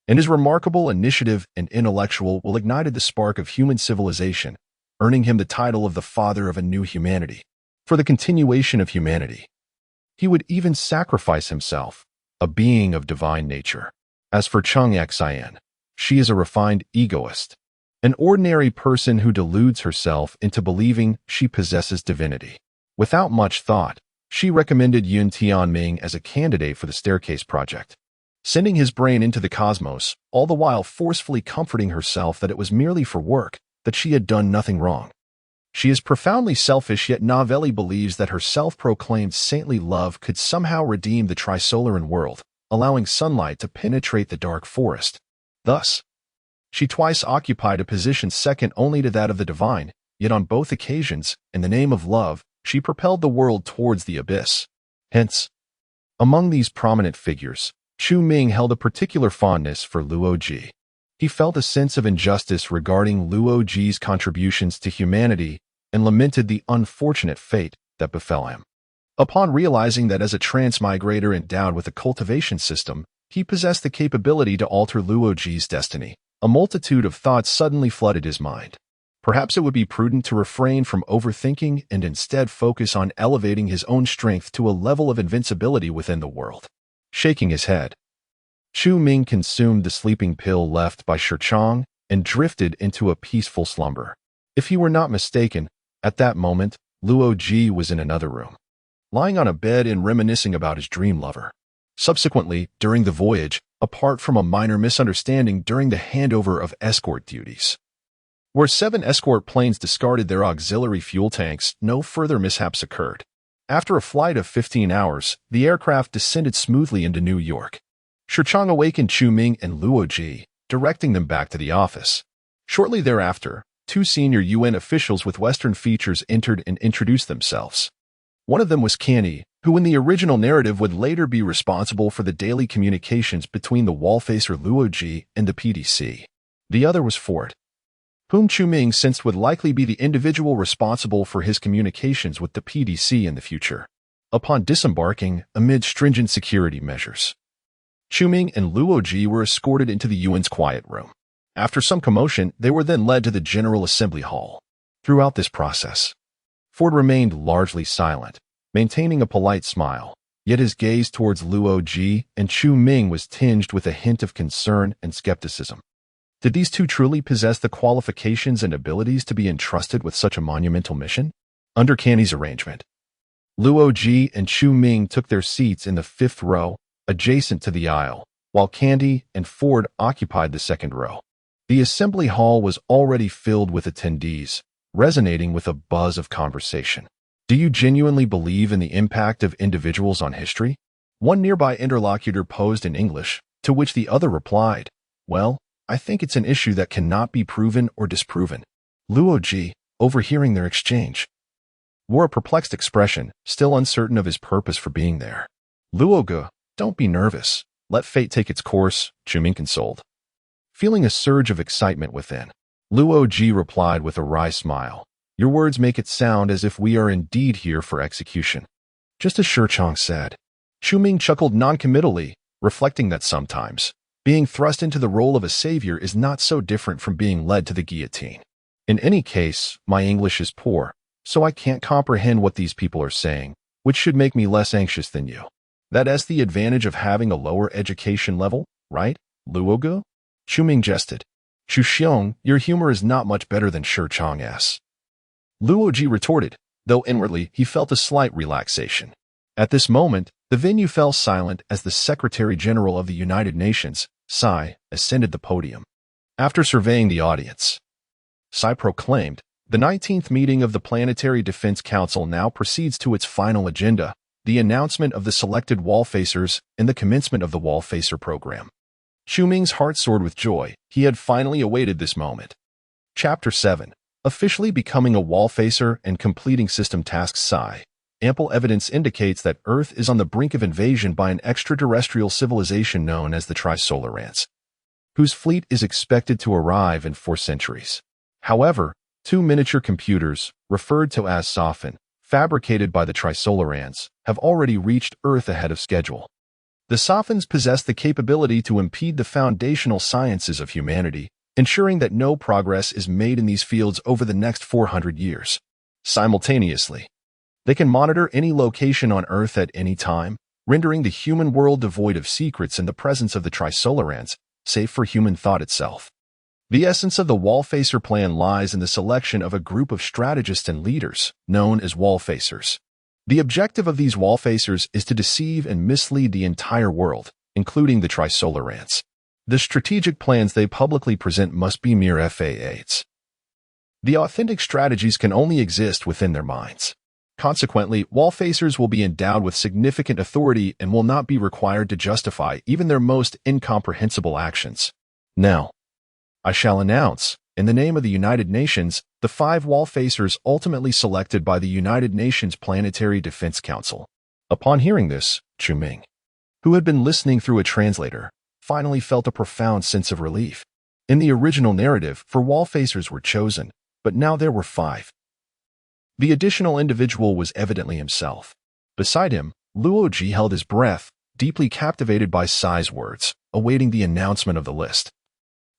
A: and his remarkable initiative and intellectual will ignited the spark of human civilization, earning him the title of the father of a new humanity. For the continuation of humanity, he would even sacrifice himself, a being of divine nature. As for Cheng Xian, she is a refined egoist, an ordinary person who deludes herself into believing she possesses divinity. Without much thought, she recommended Yun Tianming as a candidate for the Staircase Project, sending his brain into the cosmos, all the while forcefully comforting herself that it was merely for work, that she had done nothing wrong. She is profoundly selfish, yet Novelli believes that her self-proclaimed saintly love could somehow redeem the Trisolaran world, allowing sunlight to penetrate the dark forest. Thus, she twice occupied a position second only to that of the divine, yet on both occasions, in the name of love, she propelled the world towards the abyss. Hence, among these prominent figures, Chu Ming held a particular fondness for Luo Ji. He felt a sense of injustice regarding Luo Ji's contributions to humanity and lamented the unfortunate fate that befell him. Upon realizing that as a transmigrator endowed with a cultivation system, he possessed the capability to alter Luo Ji's destiny, a multitude of thoughts suddenly flooded his mind. Perhaps it would be prudent to refrain from overthinking and instead focus on elevating his own strength to a level of invincibility within the world. Shaking his head, Chu Ming consumed the sleeping pill left by Shirchong and drifted into a peaceful slumber. If he were not mistaken, at that moment, Luo Ji was in another room, lying on a bed and reminiscing about his dream lover. Subsequently, during the voyage, apart from a minor misunderstanding during the handover of escort duties, where 7 escort planes discarded their auxiliary fuel tanks, no further mishaps occurred. After a flight of 15 hours, the aircraft descended smoothly into New York. Shirchong awakened Chu Ming and Luo Ji, directing them back to the office. Shortly thereafter, 2 senior UN officials with Western features entered and introduced themselves. One of them was Candy, who in the original narrative would later be responsible for the daily communications between the wallfacer Luo Ji and the PDC. The other was Ford, whom Chu Ming sensed would likely be the individual responsible for his communications with the PDC in the future. Upon disembarking, amid stringent security measures, Chu Ming and Luo Ji were escorted into the UN's quiet room. After some commotion, they were then led to the General Assembly Hall. Throughout this process, Ford remained largely silent, maintaining a polite smile, yet his gaze towards Luo Ji and Chu Ming was tinged with a hint of concern and skepticism. Did these two truly possess the qualifications and abilities to be entrusted with such a monumental mission? Under Candy's arrangement, Luo Ji and Chu Ming took their seats in the 5th row, adjacent to the aisle, while Candy and Ford occupied the 2nd row. The assembly hall was already filled with attendees, resonating with a buzz of conversation. Do you genuinely believe in the impact of individuals on history? One nearby interlocutor posed in English, to which the other replied, well, I think it's an issue that cannot be proven or disproven. Luo Ji, overhearing their exchange, wore a perplexed expression, still uncertain of his purpose for being there. Luo Ge, don't be nervous. Let fate take its course, Chu Ming consoled. Feeling a surge of excitement within, Luo Ji replied with a wry smile. Your words make it sound as if we are indeed here for execution. Just as Shirchong said. Chu Ming chuckled noncommittally, reflecting that sometimes being thrust into the role of a savior is not so different from being led to the guillotine. In any case, my English is poor, so I can't comprehend what these people are saying, which should make me less anxious than you. That's the advantage of having a lower education level, right, Luo Ge? Chu Ming jested. Chu Xiong, your humor is not much better than Shirchong's. Luo Ji retorted, though inwardly he felt a slight relaxation. At this moment, the venue fell silent as the Secretary General of the United Nations, Psy, ascended the podium. After surveying the audience, Psy proclaimed, the 19th meeting of the Planetary Defense Council now proceeds to its final agenda, the announcement of the selected wallfacers and the commencement of the wallfacer program. Chu Ming's heart soared with joy. He had finally awaited this moment. Chapter 7. Officially becoming a wallfacer and completing system tasks. Psy. Ample evidence indicates that Earth is on the brink of invasion by an extraterrestrial civilization known as the Trisolarans, whose fleet is expected to arrive in 4 centuries. However, 2 miniature computers, referred to as Sofin, fabricated by the Trisolarans, have already reached Earth ahead of schedule. The Sofins possess the capability to impede the foundational sciences of humanity, ensuring that no progress is made in these fields over the next 400 years. Simultaneously, they can monitor any location on Earth at any time, rendering the human world devoid of secrets in the presence of the Trisolarans, save for human thought itself. The essence of the wallfacer plan lies in the selection of a group of strategists and leaders, known as wallfacers. The objective of these wallfacers is to deceive and mislead the entire world, including the Trisolarans. The strategic plans they publicly present must be mere FAAs. The authentic strategies can only exist within their minds. Consequently, wall-facers will be endowed with significant authority and will not be required to justify even their most incomprehensible actions. Now, I shall announce, in the name of the United Nations, the 5 wall-facers ultimately selected by the United Nations Planetary Defense Council. Upon hearing this, Chu Ming, who had been listening through a translator, finally felt a profound sense of relief. In the original narrative, 4 wall-facers were chosen, but now there were 5. The additional individual was evidently himself. Beside him, Luo Ji held his breath, deeply captivated by Sai's words, awaiting the announcement of the list.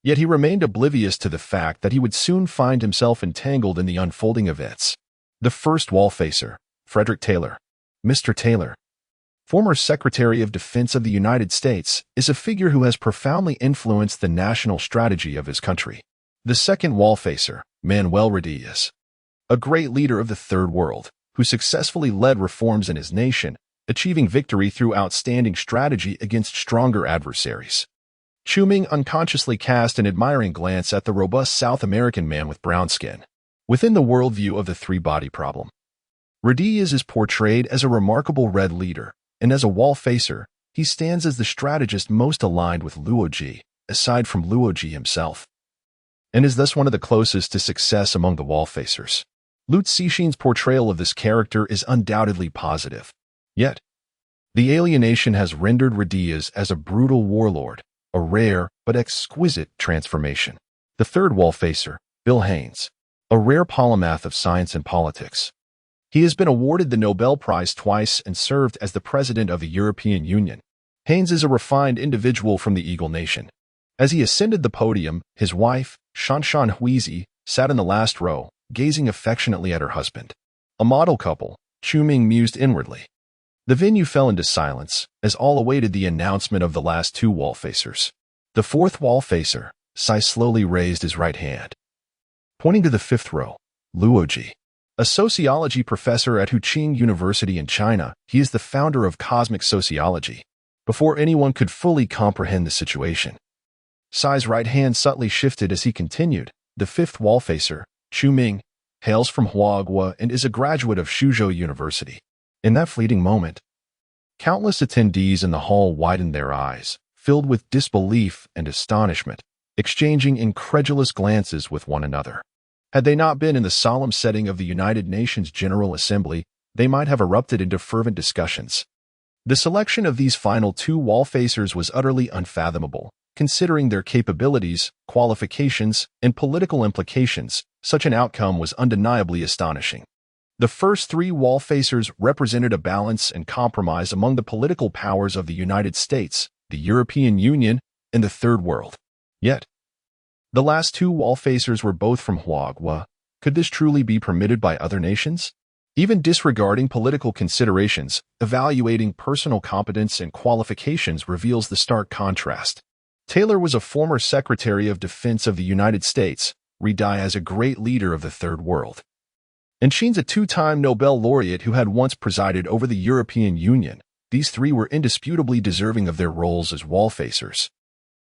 A: Yet he remained oblivious to the fact that he would soon find himself entangled in the unfolding events. The first wall-facer, Frederick Taylor. Mr. Taylor, former Secretary of Defense of the United States, is a figure who has profoundly influenced the national strategy of his country. The second wall-facer, Manhwaedit, is a great leader of the Third World, who successfully led reforms in his nation, achieving victory through outstanding strategy against stronger adversaries. Chu Ming unconsciously cast an admiring glance at the robust South American man with brown skin. Within the worldview of the three-body problem, Radias is portrayed as a remarkable red leader, and as a wall-facer, he stands as the strategist most aligned with Luo Ji, aside from Luo Ji himself, and is thus one of the closest to success among the wall-facers. Lu Cixin's portrayal of this character is undoubtedly positive. Yet, the alienation has rendered Radias as a brutal warlord, a rare but exquisite transformation. The third wall-facer, Bill Haynes, a rare polymath of science and politics. He has been awarded the Nobel Prize twice and served as the president of the European Union. Haynes is a refined individual from the Eagle Nation. As he ascended the podium, his wife, Shanshan Huizi, sat in the last row, gazing affectionately at her husband. A model couple, Chu Ming mused inwardly. The venue fell into silence, as all awaited the announcement of the last 2 wall-facers. The fourth wall-facer, Sai slowly raised his right hand, pointing to the 5th row, Luo Ji. A sociology professor at Huqing University in China, he is the founder of cosmic sociology. Before anyone could fully comprehend the situation, Sai's right hand subtly shifted as he continued. The 5th wall-facer, Chu Ming, hails from Huagua and is a graduate of Suzhou University. In that fleeting moment, countless attendees in the hall widened their eyes, filled with disbelief and astonishment, exchanging incredulous glances with one another. Had they not been in the solemn setting of the United Nations General Assembly, they might have erupted into fervent discussions. The selection of these final 2 wall-facers was utterly unfathomable. Considering their capabilities, qualifications, and political implications, such an outcome was undeniably astonishing. The first 3 wall-facers represented a balance and compromise among the political powers of the United States, the European Union, and the Third World. Yet, the last 2 wall-facers were both from Huagua. Could this truly be permitted by other nations? Even disregarding political considerations, evaluating personal competence and qualifications reveals the stark contrast. Taylor was a former Secretary of Defense of the United States, Radias as a great leader of the Third World, and Xin's a 2-time Nobel laureate who had once presided over the European Union. These 3 were indisputably deserving of their roles as wall-facers.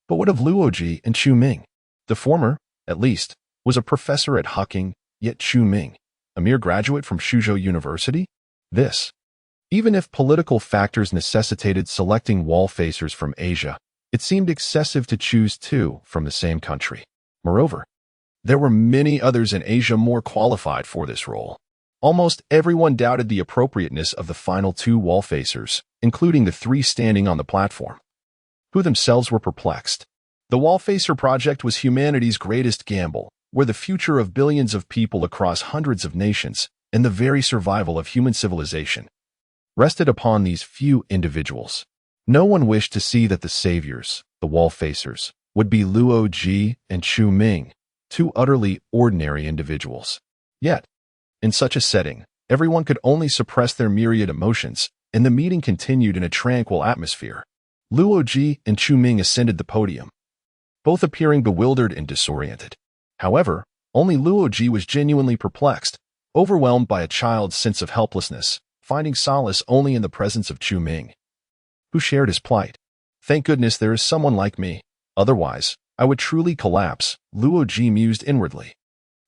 A: But what of Luo Ji and Chu Ming? The former, at least, was a professor at Huqing, yet Chu Ming, a mere graduate from Suzhou University? Even if political factors necessitated selecting wall-facers from Asia, it seemed excessive to choose 2 from the same country. Moreover, there were many others in Asia more qualified for this role. Almost everyone doubted the appropriateness of the final 2 wall-facers, including the 3 standing on the platform, who themselves were perplexed. The wall-facer project was humanity's greatest gamble, where the future of billions of people across hundreds of nations, and the very survival of human civilization, rested upon these few individuals. No one wished to see that the saviors, the wall-facers, would be Luo Ji and Chu Ming, 2 utterly ordinary individuals. Yet, in such a setting, everyone could only suppress their myriad emotions, and the meeting continued in a tranquil atmosphere. Luo Ji and Chu Ming ascended the podium, both appearing bewildered and disoriented. However, only Luo Ji was genuinely perplexed, overwhelmed by a child's sense of helplessness, finding solace only in the presence of Chu Ming, who shared his plight. Thank goodness there is someone like me. Otherwise, I would truly collapse, Luo Ji mused inwardly.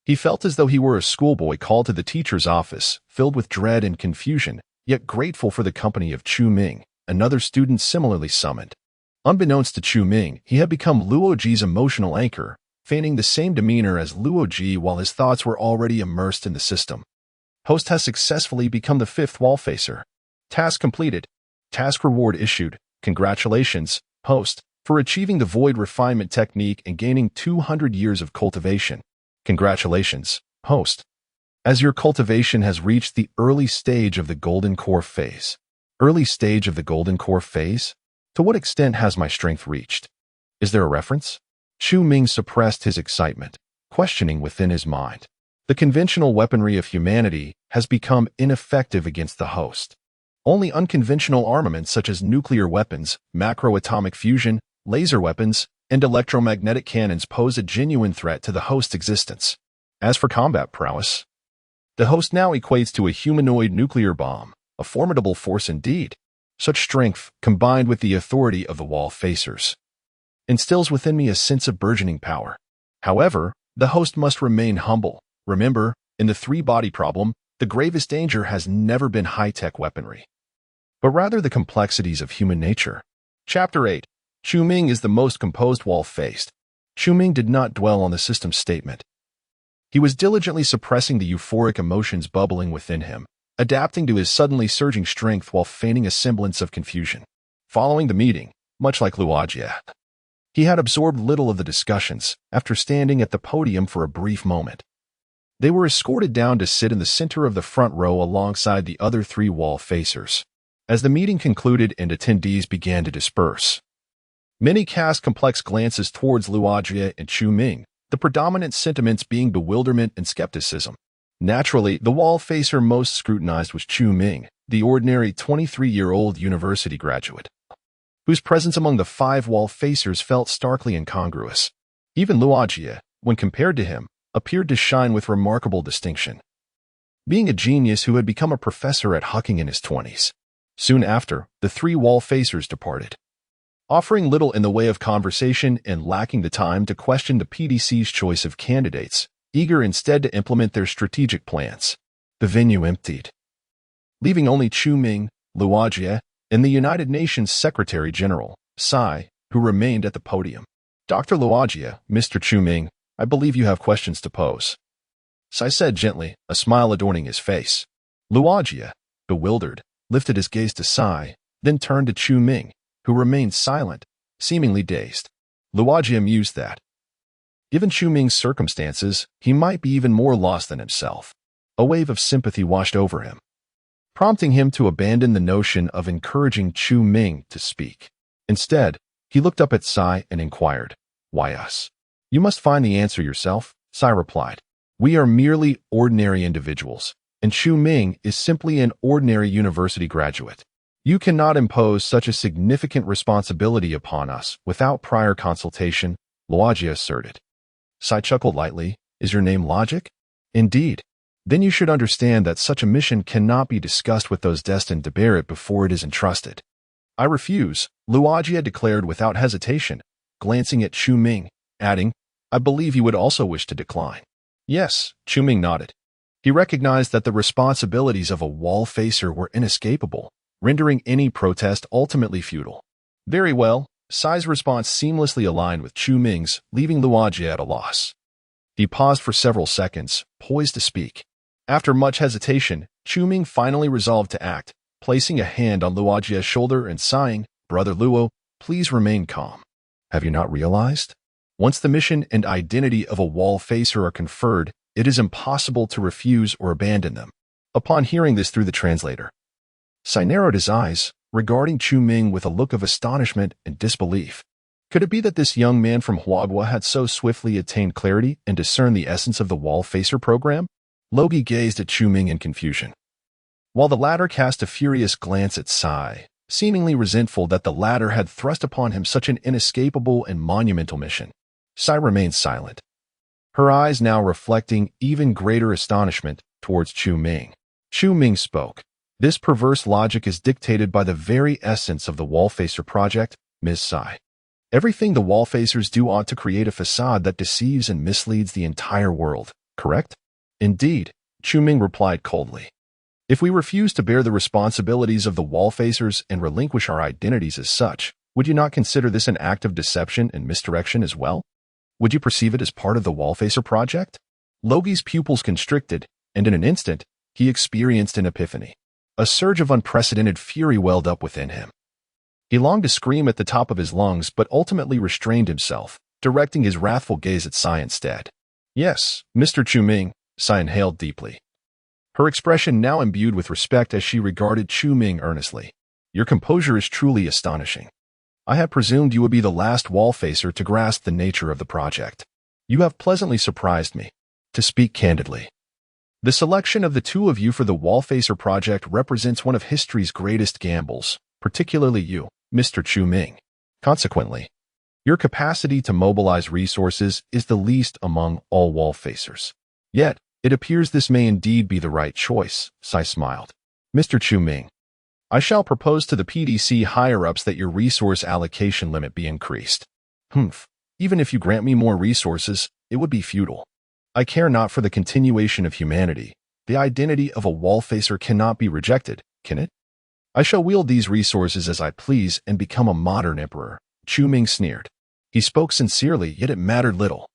A: He felt as though he were a schoolboy called to the teacher's office, filled with dread and confusion, yet grateful for the company of Chu Ming, another student similarly summoned. Unbeknownst to Chu Ming, he had become Luoji's emotional anchor, feigning the same demeanor as Luoji while his thoughts were already immersed in the system. Host has successfully become the 5th wall facer. Task completed. Task reward issued. Congratulations, Host, for achieving the void refinement technique and gaining 200 years of cultivation. Congratulations, Host, as your cultivation has reached the early stage of the golden core phase. Early stage of the golden core phase? To what extent has my strength reached? Is there a reference? Chu Ming suppressed his excitement, questioning within his mind. The conventional weaponry of humanity has become ineffective against the host. Only unconventional armaments such as nuclear weapons, macroatomic fusion, laser weapons, and electromagnetic cannons pose a genuine threat to the host's existence. As for combat prowess, the host now equates to a humanoid nuclear bomb, a formidable force indeed. Such strength, combined with the authority of the wall facers, instills within me a sense of burgeoning power. However, the host must remain humble. Remember, in the three-body problem, the gravest danger has never been high-tech weaponry, but rather the complexities of human nature. Chapter 8. Chu Ming is the most composed wall-faced. Chu Ming did not dwell on the system's statement. He was diligently suppressing the euphoric emotions bubbling within him, adapting to his suddenly surging strength while feigning a semblance of confusion. Following the meeting, much like Luoji, he had absorbed little of the discussions after standing at the podium for a brief moment. They were escorted down to sit in the center of the front row alongside the other 3 wall facers. As the meeting concluded and attendees began to disperse, many cast complex glances towards Luoji and Chu Ming, the predominant sentiments being bewilderment and skepticism. Naturally, the wall facer most scrutinized was Chu Ming, the ordinary 23-year-old university graduate, whose presence among the 5 wall facers felt starkly incongruous. Even Luoji, when compared to him, appeared to shine with remarkable distinction, being a genius who had become a professor at Hucking in his 20s. Soon after, the 3 wall facers departed, offering little in the way of conversation and lacking the time to question the PDC's choice of candidates, eager instead to implement their strategic plans. The venue emptied, leaving only Chu Ming, Luoji, and the United Nations Secretary General, Sai, who remained at the podium. Dr. Luoji, Mr. Chu Ming, I believe you have questions to pose, Sai said gently, a smile adorning his face. Luoji, bewildered, lifted his gaze to Sai, then turned to Chu Ming, who remained silent, seemingly dazed. Luoji mused that, given Chu Ming's circumstances, he might be even more lost than himself. A wave of sympathy washed over him, prompting him to abandon the notion of encouraging Chu Ming to speak. Instead, he looked up at Sai and inquired, "Why us?" "You must find the answer yourself," Sai replied. "We are merely ordinary individuals, and Chu Ming is simply an ordinary university graduate. You cannot impose such a significant responsibility upon us without prior consultation," Luoji asserted. Sai chuckled lightly. "Is your name Logic?" "Indeed. Then you should understand that such a mission cannot be discussed with those destined to bear it before it is entrusted." "I refuse," Luoji declared without hesitation, glancing at Chu Ming, adding, "I believe you would also wish to decline." "Yes," Chu Ming nodded. He recognized that the responsibilities of a wall facer were inescapable, rendering any protest ultimately futile. "Very well." Sai's response seamlessly aligned with Chu Ming's, leaving Luoji at a loss. He paused for several seconds, poised to speak. After much hesitation, Chu Ming finally resolved to act, placing a hand on Luoji's shoulder and sighing, "Brother Luo, please remain calm. Have you not realized? Once the mission and identity of a wall facer are conferred, it is impossible to refuse or abandon them." Upon hearing this through the translator, Sai narrowed his eyes, regarding Chu Ming with a look of astonishment and disbelief. Could it be that this young man from Huagua had so swiftly attained clarity and discerned the essence of the wall facer program? Logi gazed at Chu Ming in confusion, while the latter cast a furious glance at Sai, seemingly resentful that the latter had thrust upon him such an inescapable and monumental mission. Sai remained silent, her eyes now reflecting even greater astonishment towards Chu Ming. Chu Ming spoke. "This perverse logic is dictated by the very essence of the Wallfacer project, Ms. Sai. Everything the Wallfacers do ought to create a facade that deceives and misleads the entire world. correct? Indeed, Chu Ming replied coldly. If we refuse to bear the responsibilities of the wall-facers and relinquish our identities as such, would you not consider this an act of deception and misdirection as well? Would you perceive it as part of the wall-facer project? Logi's pupils constricted, and in an instant, he experienced an epiphany. A surge of unprecedented fury welled up within him. He longed to scream at the top of his lungs, but ultimately restrained himself, directing his wrathful gaze at Sai instead. Yes, Mr. Chu Ming, Sai inhaled deeply. Her expression now imbued with respect as she regarded Chu Ming earnestly. Your composure is truly astonishing. I had presumed you would be the last wall-facer to grasp the nature of the project. You have pleasantly surprised me. To speak candidly, the selection of the two of you for the wall-facer project represents one of history's greatest gambles, particularly you, Mr. Chu Ming. Consequently, your capacity to mobilize resources is the least among all wall-facers. Yet, it appears this may indeed be the right choice, Sai smiled. Mr. Chu Ming, I shall propose to the PDC higher-ups that your resource allocation limit be increased. Even if you grant me more resources, it would be futile. I care not for the continuation of humanity. The identity of a wall-facer cannot be rejected, can it? I shall wield these resources as I please and become a modern emperor. Chu Ming sneered. He spoke sincerely, yet it mattered little.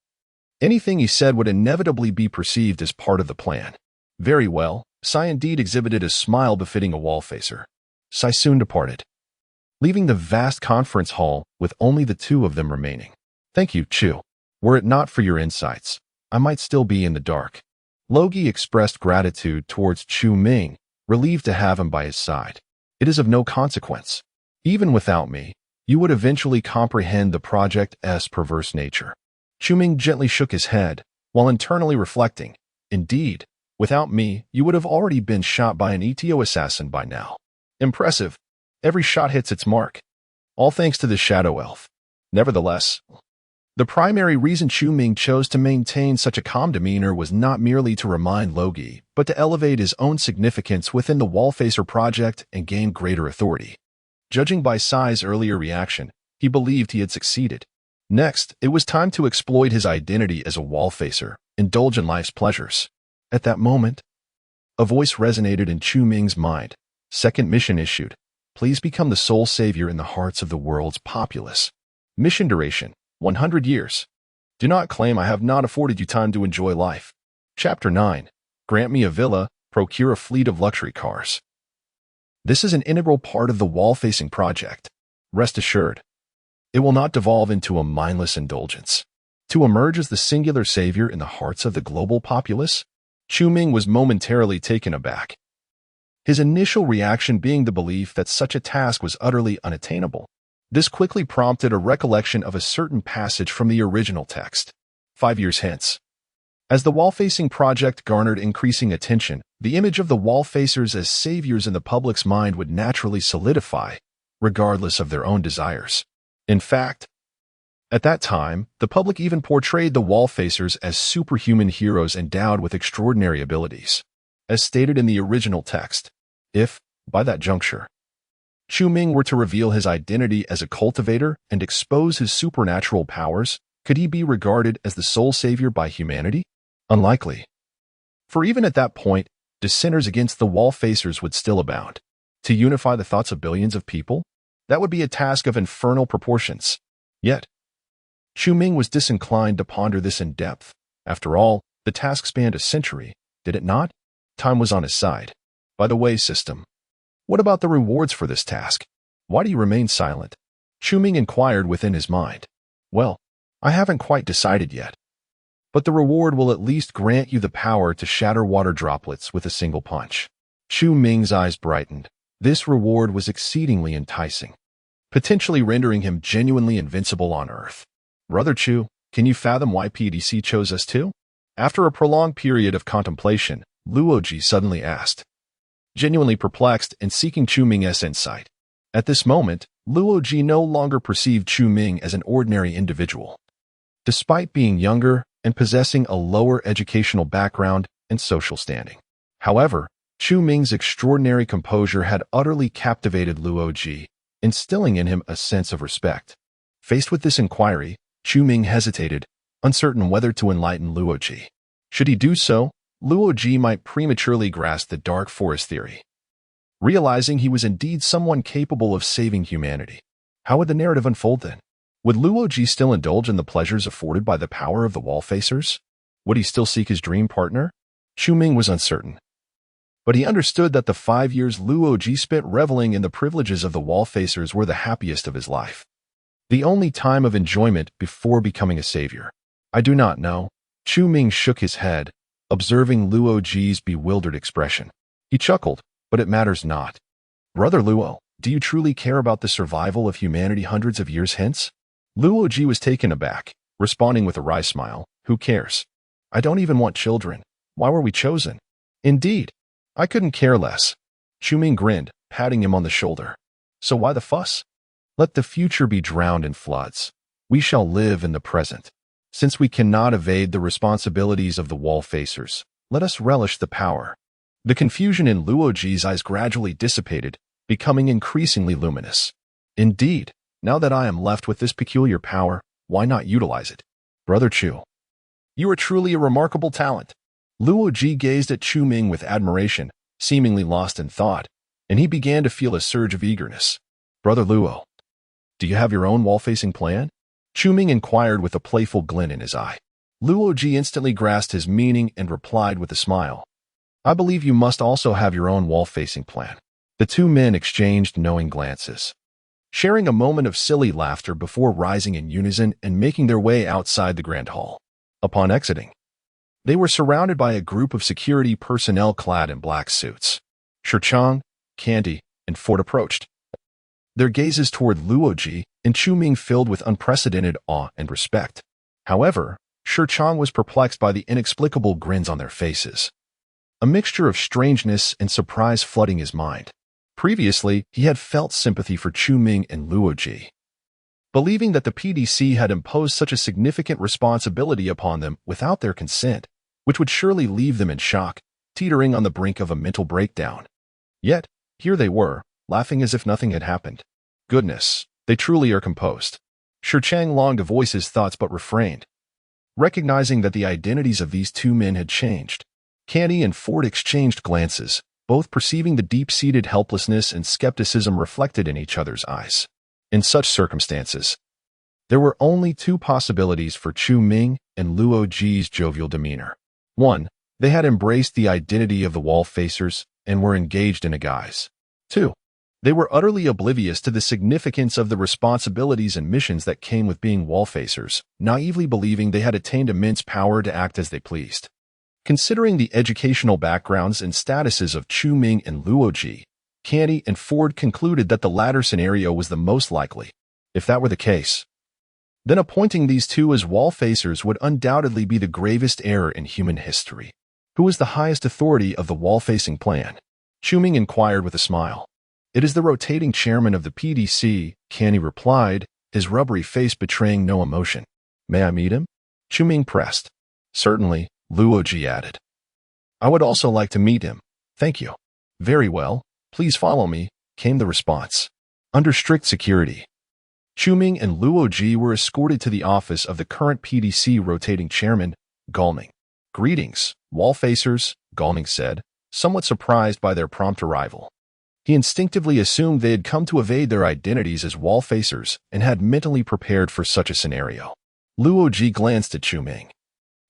A: Anything he said would inevitably be perceived as part of the plan. Very well, Sai indeed exhibited a smile befitting a wall-facer. Sai soon departed, leaving the vast conference hall with only the two of them remaining. Thank you, Chu. Were it not for your insights, I might still be in the dark. Logi expressed gratitude towards Chu Ming, relieved to have him by his side. It is of no consequence. Even without me, you would eventually comprehend the project's perverse nature. Chu Ming gently shook his head, while internally reflecting, indeed, without me, you would have already been shot by an ETO assassin by now. Impressive. Every shot hits its mark. All thanks to the shadow elf. Nevertheless, the primary reason Chu Ming chose to maintain such a calm demeanor was not merely to remind Logi, but to elevate his own significance within the Wallfacer project and gain greater authority. Judging by Sai's earlier reaction, he believed he had succeeded. Next, it was time to exploit his identity as a Wallfacer, indulge in life's pleasures. At that moment, a voice resonated in Chu Ming's mind. Second mission issued. Please become the sole savior in the hearts of the world's populace. Mission duration. 100 years. Do not claim I have not afforded you time to enjoy life. Chapter 9. Grant me a villa, procure a fleet of luxury cars. This is an integral part of the wall-facing project. Rest assured, it will not devolve into a mindless indulgence. To emerge as the singular savior in the hearts of the global populace, Chu Ming was momentarily taken aback. His initial reaction being the belief that such a task was utterly unattainable. This quickly prompted a recollection of a certain passage from the original text. 5 years hence. As the wall-facing project garnered increasing attention, the image of the wall-facers as saviors in the public's mind would naturally solidify, regardless of their own desires. In fact, at that time, the public even portrayed the wall-facers as superhuman heroes endowed with extraordinary abilities. As stated in the original text, if, by that juncture, Chu Ming were to reveal his identity as a cultivator and expose his supernatural powers, could he be regarded as the sole savior by humanity? Unlikely. For even at that point, dissenters against the wall-facers would still abound. To unify the thoughts of billions of people? That would be a task of infernal proportions. Yet, Chu Ming was disinclined to ponder this in depth. After all, the task spanned a century, did it not? Time was on his side. By the way, system, what about the rewards for this task? Why do you remain silent? Chu Ming inquired within his mind. Well, I haven't quite decided yet. But the reward will at least grant you the power to shatter water droplets with a single punch. Chu Ming's eyes brightened. This reward was exceedingly enticing, potentially rendering him genuinely invincible on Earth. Brother Chu, can you fathom why PDC chose us too? After a prolonged period of contemplation, Luoji suddenly asked, genuinely perplexed and seeking Chu Ming's insight. At this moment, Luoji no longer perceived Chu Ming as an ordinary individual. Despite being younger and possessing a lower educational background and social standing. However, Chu Ming's extraordinary composure had utterly captivated Luoji, instilling in him a sense of respect. Faced with this inquiry, Chu Ming hesitated, uncertain whether to enlighten Luoji. Should he do so, Luoji might prematurely grasp the dark forest theory, realizing he was indeed someone capable of saving humanity. How would the narrative unfold then? Would Luoji still indulge in the pleasures afforded by the power of the wall-facers? Would he still seek his dream partner? Ming was uncertain. But he understood that the 5 years Luoji spent reveling in the privileges of the wall-facers were the happiest of his life. The only time of enjoyment before becoming a savior. I do not know. Ming shook his head, observing Luoji's bewildered expression. He chuckled, but it matters not. Brother Luo, do you truly care about the survival of humanity hundreds of years hence? Luoji was taken aback, responding with a wry smile. Who cares? I don't even want children. Why were we chosen? Indeed, I couldn't care less. Ming grinned, patting him on the shoulder. So why the fuss? Let the future be drowned in floods. We shall live in the present. Since we cannot evade the responsibilities of the wall-facers, let us relish the power. The confusion in Luoji's eyes gradually dissipated, becoming increasingly luminous. Indeed, now that I am left with this peculiar power, why not utilize it? Brother Chu, you are truly a remarkable talent. Luoji gazed at Ming with admiration, seemingly lost in thought, and he began to feel a surge of eagerness. Brother Luo, do you have your own wall-facing plan? Ming inquired with a playful glint in his eye. Luoji instantly grasped his meaning and replied with a smile. I believe you must also have your own wall-facing plan. The two men exchanged knowing glances, sharing a moment of silly laughter before rising in unison and making their way outside the grand hall. Upon exiting, they were surrounded by a group of security personnel clad in black suits. Shichang, Candy, and Ford approached, their gazes toward Luoji and Ming filled with unprecedented awe and respect. However, Shichang was perplexed by the inexplicable grins on their faces, a mixture of strangeness and surprise flooding his mind. Previously, he had felt sympathy for Ming and Luoji, believing that the PDC had imposed such a significant responsibility upon them without their consent, which would surely leave them in shock, teetering on the brink of a mental breakdown. Yet, here they were, laughing as if nothing had happened. Goodness, they truly are composed. Shichang longed to voice his thoughts but refrained, recognizing that the identities of these two men had changed. Candy and Ford exchanged glances, both perceiving the deep-seated helplessness and skepticism reflected in each other's eyes. In such circumstances, there were only two possibilities for Ming and Luoji's jovial demeanor. 1. They had embraced the identity of the wall-facers and were engaged in a guise. 2. They were utterly oblivious to the significance of the responsibilities and missions that came with being wall-facers, naively believing they had attained immense power to act as they pleased. Considering the educational backgrounds and statuses of Ming and Luoji, Candy and Ford concluded that the latter scenario was the most likely. If that were the case, then appointing these two as wall-facers would undoubtedly be the gravest error in human history. Who is the highest authority of the wall-facing plan? Ming inquired with a smile. It is the rotating chairman of the PDC, Candy replied, his rubbery face betraying no emotion. May I meet him? Ming pressed. Certainly, Luoji added. I would also like to meet him. Thank you. Very well, please follow me, came the response. Under strict security, Ming and Luoji were escorted to the office of the current PDC rotating chairman, Galning. Greetings, wall-facers, Galning said, somewhat surprised by their prompt arrival. He instinctively assumed they had come to evade their identities as wall-facers and had mentally prepared for such a scenario. Luoji glanced at Ming,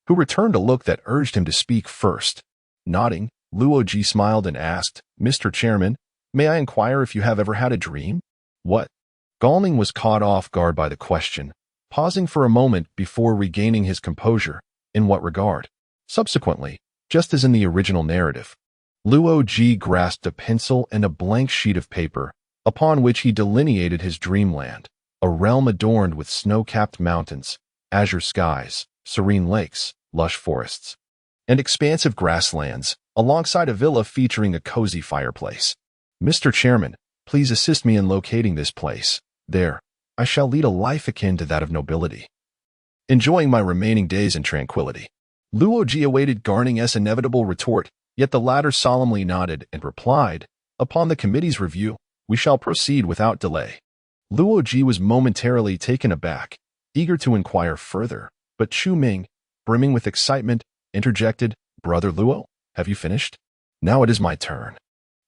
A: who returned a look that urged him to speak first. Nodding, Luoji smiled and asked, Mr. Chairman, may I inquire if you have ever had a dream? What? Galning was caught off guard by the question, pausing for a moment before regaining his composure. In what regard? Subsequently, just as in the original narrative, Luoji grasped a pencil and a blank sheet of paper, upon which he delineated his dreamland, a realm adorned with snow-capped mountains, azure skies, serene lakes, lush forests, and expansive grasslands, alongside a villa featuring a cozy fireplace. Mr. Chairman, please assist me in locating this place. There, I shall lead a life akin to that of nobility, enjoying my remaining days in tranquility. Luoji awaited Garning's inevitable retort, yet the latter solemnly nodded and replied, upon the committee's review, we shall proceed without delay. Luoji was momentarily taken aback, eager to inquire further, but Ming, brimming with excitement, interjected Brother Luo. Have you finished? Now it is my turn.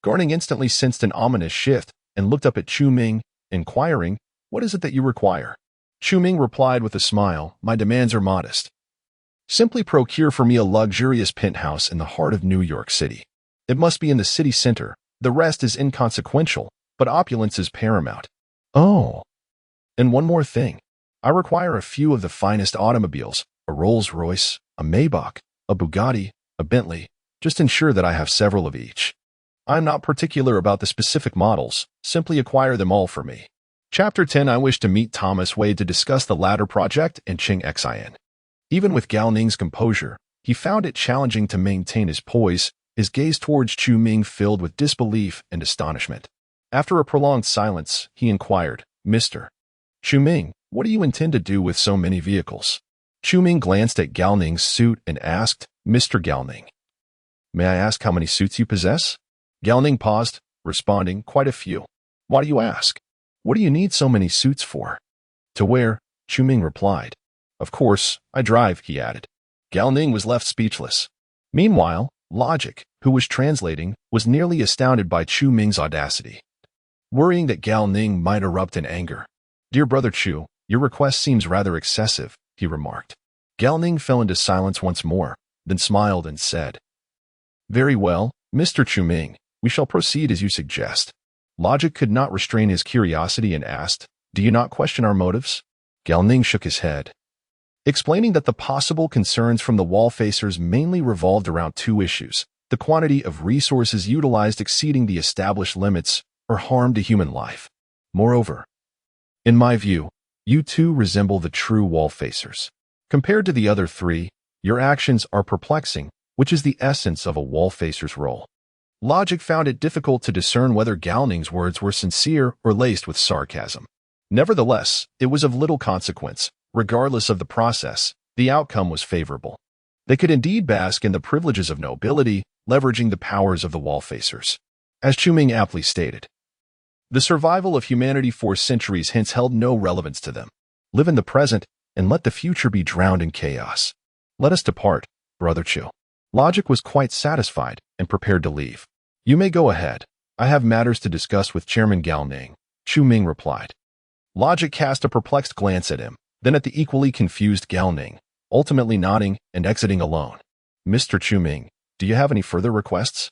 A: Garning instantly sensed an ominous shift and looked up at Chu Ming, inquiring, what is it that you require? Chu Ming replied with a smile, my demands are modest. Simply procure for me a luxurious penthouse in the heart of New York City. It must be in the city center. The rest is inconsequential, but opulence is paramount. Oh. And one more thing. I require a few of the finest automobiles, a Rolls-Royce, a Maybach, a Bugatti, a Bentley. Just ensure that I have several of each. I am not particular about the specific models, simply acquire them all for me. Chapter 10. I wish to meet Thomas Wade to discuss the latter project and Ching Xin. Even with Gao Ning's composure, he found it challenging to maintain his poise, his gaze towards Chu Ming filled with disbelief and astonishment. After a prolonged silence, he inquired, Mr. Chu Ming, what do you intend to do with so many vehicles? Chu Ming glanced at Gao Ning's suit and asked, Mr. Gao Ning, may I ask how many suits you possess? Gao Ning paused, responding, quite a few. Why do you ask? What do you need so many suits for? To wear, Chu Ming replied. Of course, I drive, he added. Gao Ning was left speechless. Meanwhile, Logic, who was translating, was nearly astounded by Chu Ming's audacity. Worrying that Gao Ning might erupt in anger. Dear Brother Chu, your request seems rather excessive, he remarked. Gao Ning fell into silence once more, then smiled and said, Very well, Mr. Chu Ming, we shall proceed as you suggest. Logic could not restrain his curiosity and asked, Do you not question our motives? Gao Ning shook his head, explaining that the possible concerns from the wall-facers mainly revolved around two issues, the quantity of resources utilized exceeding the established limits or harm to human life. Moreover, in my view, you two resemble the true wall-facers. Compared to the other three, your actions are perplexing, which is the essence of a wall-facer's role. Logic found it difficult to discern whether Gao Ning's words were sincere or laced with sarcasm. Nevertheless, it was of little consequence. Regardless of the process, the outcome was favorable. They could indeed bask in the privileges of nobility, leveraging the powers of the wall-facers. As Chu Ming aptly stated, the survival of humanity for centuries hence held no relevance to them. Live in the present and let the future be drowned in chaos. Let us depart, Brother Chu. Logic was quite satisfied and prepared to leave. You may go ahead. I have matters to discuss with Chairman Gao Ning, Chu Ming replied. Logic cast a perplexed glance at him, then at the equally confused Gao Ning, ultimately nodding and exiting alone. Mr. Chu Ming, do you have any further requests?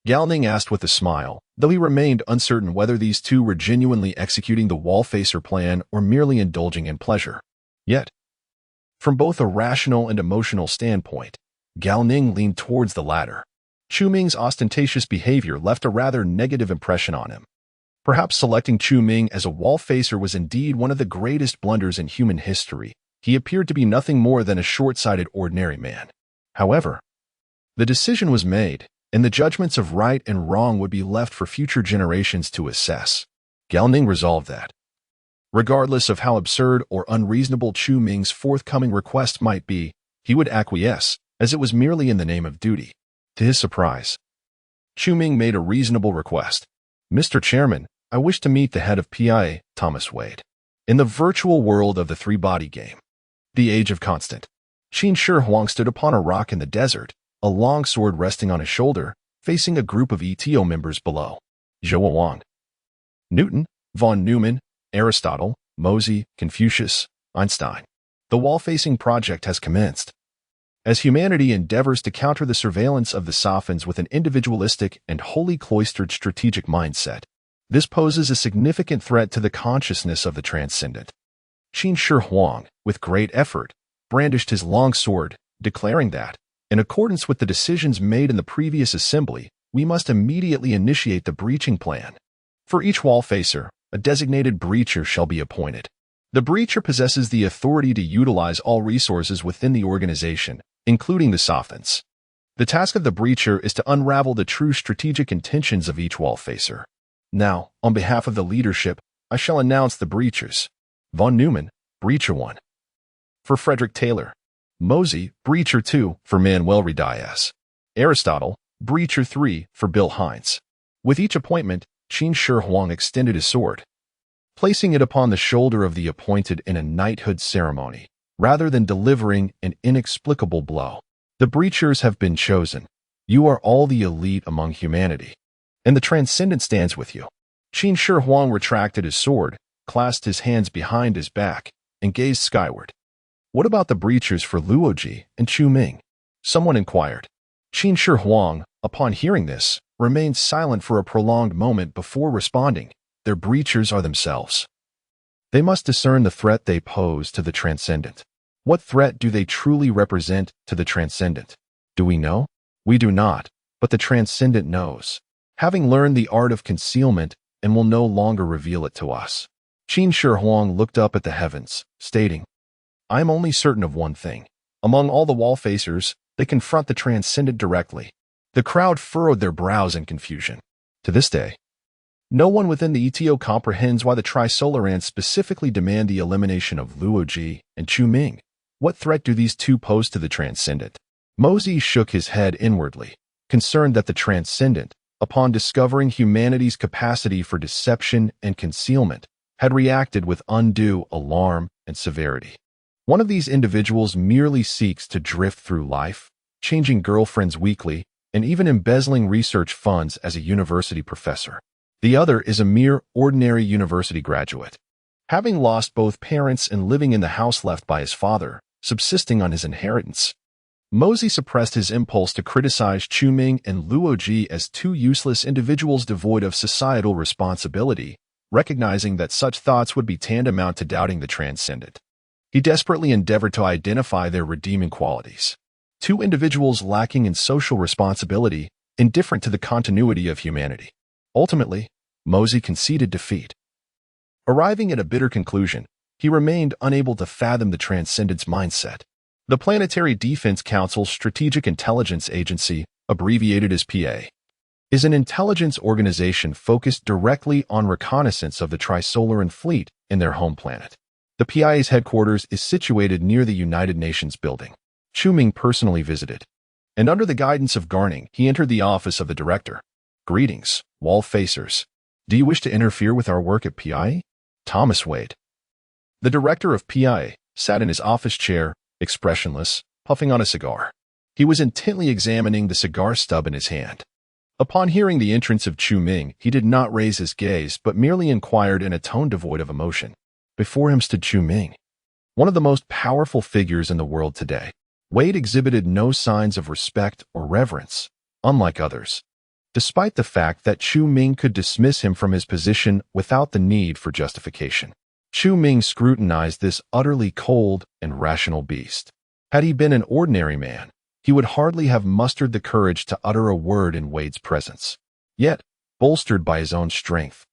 A: Gao Ning asked with a smile, though he remained uncertain whether these two were genuinely executing the wall-facer plan or merely indulging in pleasure. Yet, from both a rational and emotional standpoint, Gao Ning leaned towards the latter. Chu Ming's ostentatious behavior left a rather negative impression on him. Perhaps selecting Chu Ming as a wall-facer was indeed one of the greatest blunders in human history. He appeared to be nothing more than a short-sighted ordinary man. However, the decision was made, and the judgments of right and wrong would be left for future generations to assess. Gao Ning resolved that, regardless of how absurd or unreasonable Chu Ming's forthcoming request might be, he would acquiesce, as it was merely in the name of duty. To his surprise, Chu Ming made a reasonable request. Mr. Chairman, I wish to meet the head of PIA, Thomas Wade. In the virtual world of the three-body game, the Age of Constant, Qin Shi Huang stood upon a rock in the desert, a long sword resting on his shoulder, facing a group of ETO members below. Zhou Wang, Newton, von Neumann, Aristotle, Mosey, Confucius, Einstein. The wall-facing project has commenced. As humanity endeavors to counter the surveillance of the Sophons with an individualistic and wholly cloistered strategic mindset, this poses a significant threat to the consciousness of the transcendent. Qin Shi Huang, with great effort, brandished his long sword, declaring that, in accordance with the decisions made in the previous assembly, we must immediately initiate the breaching plan. For each wall-facer, a designated breacher shall be appointed. The breacher possesses the authority to utilize all resources within the organization, including the Sophons. The task of the breacher is to unravel the true strategic intentions of each wall-facer. Now, on behalf of the leadership, I shall announce the breachers. Von Neumann, Breacher 1. For Frederick Taylor. Mosey, Breacher 2 for Manuel Diaz. Aristotle, Breacher 3 for Bill Hines. With each appointment, Qin Shi Huang extended his sword, placing it upon the shoulder of the appointed in a knighthood ceremony, rather than delivering an inexplicable blow. The Breachers have been chosen. You are all the elite among humanity. And the Transcendent stands with you. Qin Shi Huang retracted his sword, clasped his hands behind his back, and gazed skyward. What about the Breachers for Luoji and Chu Ming? Someone inquired. Qin Shi Huang, upon hearing this, remained silent for a prolonged moment before responding. Their Breachers are themselves. They must discern the threat they pose to the Transcendent. What threat do they truly represent to the Transcendent? Do we know? We do not, but the Transcendent knows, having learned the art of concealment, and will no longer reveal it to us. Qin Shi Huang looked up at the heavens, stating, I am only certain of one thing. Among all the wall-facers, they confront the Transcendent directly. The crowd furrowed their brows in confusion. To this day, no one within the ETO comprehends why the Trisolarans specifically demand the elimination of Luoji and Chu Ming. What threat do these two pose to the Transcendent? Mosey shook his head inwardly, concerned that the Transcendent, upon discovering humanity's capacity for deception and concealment, had reacted with undue alarm and severity. One of these individuals merely seeks to drift through life, changing girlfriends weekly, and even embezzling research funds as a university professor. The other is a mere ordinary university graduate, having lost both parents and living in the house left by his father, subsisting on his inheritance. Mosey suppressed his impulse to criticize Chu Ming and Luoji as two useless individuals devoid of societal responsibility, recognizing that such thoughts would be tantamount to doubting the Transcendent. He desperately endeavored to identify their redeeming qualities. Two individuals lacking in social responsibility, indifferent to the continuity of humanity. Ultimately, Mosey conceded defeat. Arriving at a bitter conclusion, he remained unable to fathom the Transcendent's mindset. The Planetary Defense Council's Strategic Intelligence Agency, abbreviated as PA, is an intelligence organization focused directly on reconnaissance of the Trisolaran fleet in their home planet. The PIA's headquarters is situated near the United Nations building. Chu Ming personally visited, and under the guidance of Garning, he entered the office of the director. Greetings, wall-facers. Do you wish to interfere with our work at PIA? Thomas Wade. The director of PIA sat in his office chair, expressionless, puffing on a cigar. He was intently examining the cigar stub in his hand. Upon hearing the entrance of Chu Ming, he did not raise his gaze, but merely inquired in a tone devoid of emotion. Before him stood Chu Ming, one of the most powerful figures in the world today. Wade exhibited no signs of respect or reverence, unlike others, despite the fact that Chu Ming could dismiss him from his position without the need for justification. Chu Ming scrutinized this utterly cold and rational beast. Had he been an ordinary man, he would hardly have mustered the courage to utter a word in Wade's presence. Yet, bolstered by his own strength,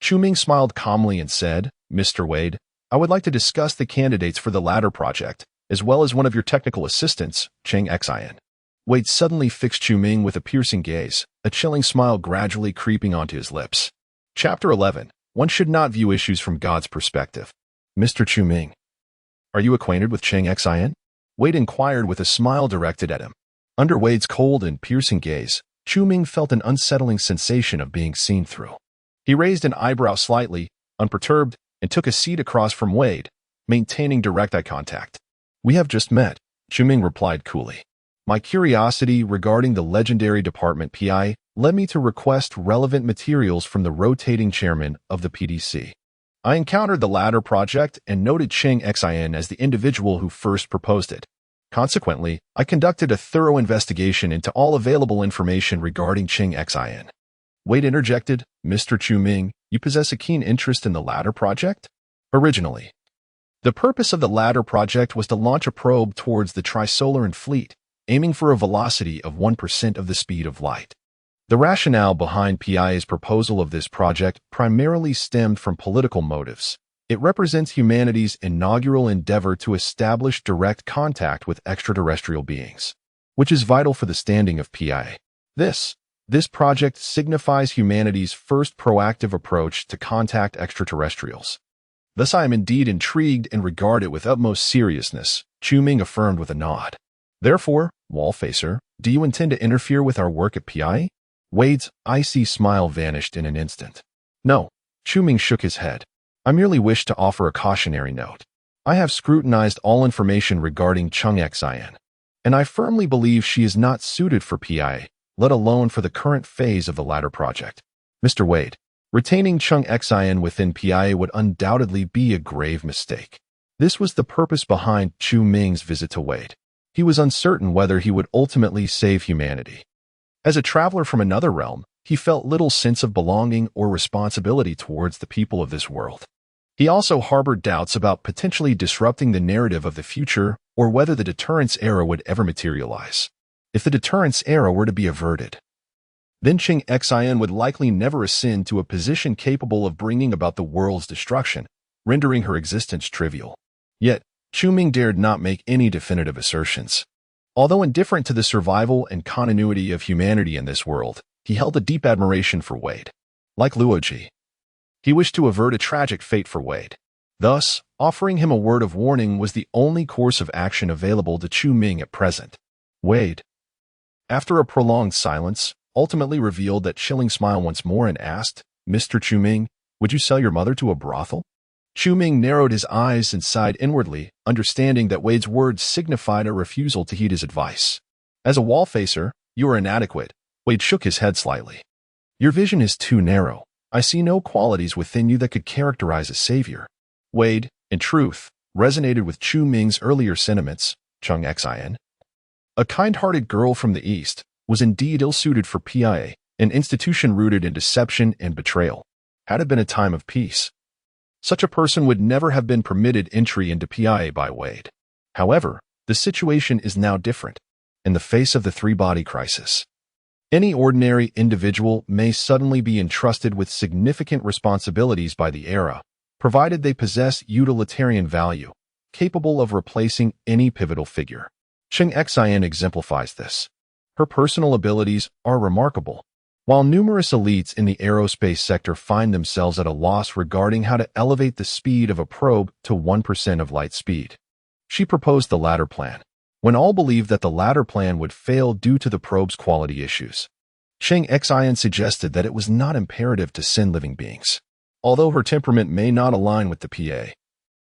A: Chu Ming smiled calmly and said, Mr. Wade, I would like to discuss the candidates for the ladder project, as well as one of your technical assistants, Cheng Xian. Wade suddenly fixed Chu Ming with a piercing gaze, a chilling smile gradually creeping onto his lips. Chapter 11. One should not view issues from God's perspective. Mr. Chu Ming, are you acquainted with Cheng Xian? Wade inquired with a smile directed at him. Under Wade's cold and piercing gaze, Chu Ming felt an unsettling sensation of being seen through. He raised an eyebrow slightly, unperturbed, and took a seat across from Wade, maintaining direct eye contact. We have just met, Chu Ming replied coolly. My curiosity regarding the legendary department PI led me to request relevant materials from the rotating chairman of the PDC. I encountered the ladder project and noted Cheng Xian as the individual who first proposed it. Consequently, I conducted a thorough investigation into all available information regarding Cheng Xian. Wade interjected, Mr. Chu Ming, you possess a keen interest in the ladder project? Originally, the purpose of the ladder project was to launch a probe towards the Trisolaran fleet, aiming for a velocity of 1% of the speed of light. The rationale behind PIA's proposal of this project primarily stemmed from political motives. It represents humanity's inaugural endeavor to establish direct contact with extraterrestrial beings, which is vital for the standing of PIA. This project signifies humanity's first proactive approach to contact extraterrestrials. Thus I am indeed intrigued and regard it with utmost seriousness, Chu Ming affirmed with a nod. Therefore, Wallfacer, do you intend to interfere with our work at PI? Wade's icy smile vanished in an instant. No, Chu Ming shook his head. I merely wish to offer a cautionary note. I have scrutinized all information regarding Cheng Xian. and I firmly believe she is not suited for PIA, let alone for the current phase of the latter project. Mr. Wade, retaining Chung Xin within PIA would undoubtedly be a grave mistake. This was the purpose behind Chu Ming's visit to Wade. He was uncertain whether he would ultimately save humanity. As a traveler from another realm, he felt little sense of belonging or responsibility towards the people of this world. He also harbored doubts about potentially disrupting the narrative of the future or whether the deterrence era would ever materialize. If the deterrence era were to be averted, then Chung Xin would likely never ascend to a position capable of bringing about the world's destruction, rendering her existence trivial. Yet, Chu Ming dared not make any definitive assertions. Although indifferent to the survival and continuity of humanity in this world, he held a deep admiration for Wade. Like Luoji, he wished to avert a tragic fate for Wade. Thus, offering him a word of warning was the only course of action available to Chu Ming at present. Wade, after a prolonged silence, ultimately revealed that chilling smile once more and asked, "Mr. Chu Ming, would you sell your mother to a brothel?" Chu Ming narrowed his eyes and sighed inwardly, understanding that Wade's words signified a refusal to heed his advice. As a wall-facer, you are inadequate. Wade shook his head slightly. Your vision is too narrow. I see no qualities within you that could characterize a savior. Wade, in truth, resonated with Chu Ming's earlier sentiments. Chung Xin, a kind-hearted girl from the East, was indeed ill-suited for PIA, an institution rooted in deception and betrayal. Had it been a time of peace, such a person would never have been permitted entry into PIA by Wade. However, the situation is now different. In the face of the three-body crisis, any ordinary individual may suddenly be entrusted with significant responsibilities by the era, provided they possess utilitarian value, capable of replacing any pivotal figure. Chung Xin exemplifies this. Her personal abilities are remarkable. While numerous elites in the aerospace sector find themselves at a loss regarding how to elevate the speed of a probe to 1% of light speed, she proposed the latter plan, when all believed that the latter plan would fail due to the probe's quality issues. Chung Xin suggested that it was not imperative to send living beings. Although her temperament may not align with the PA,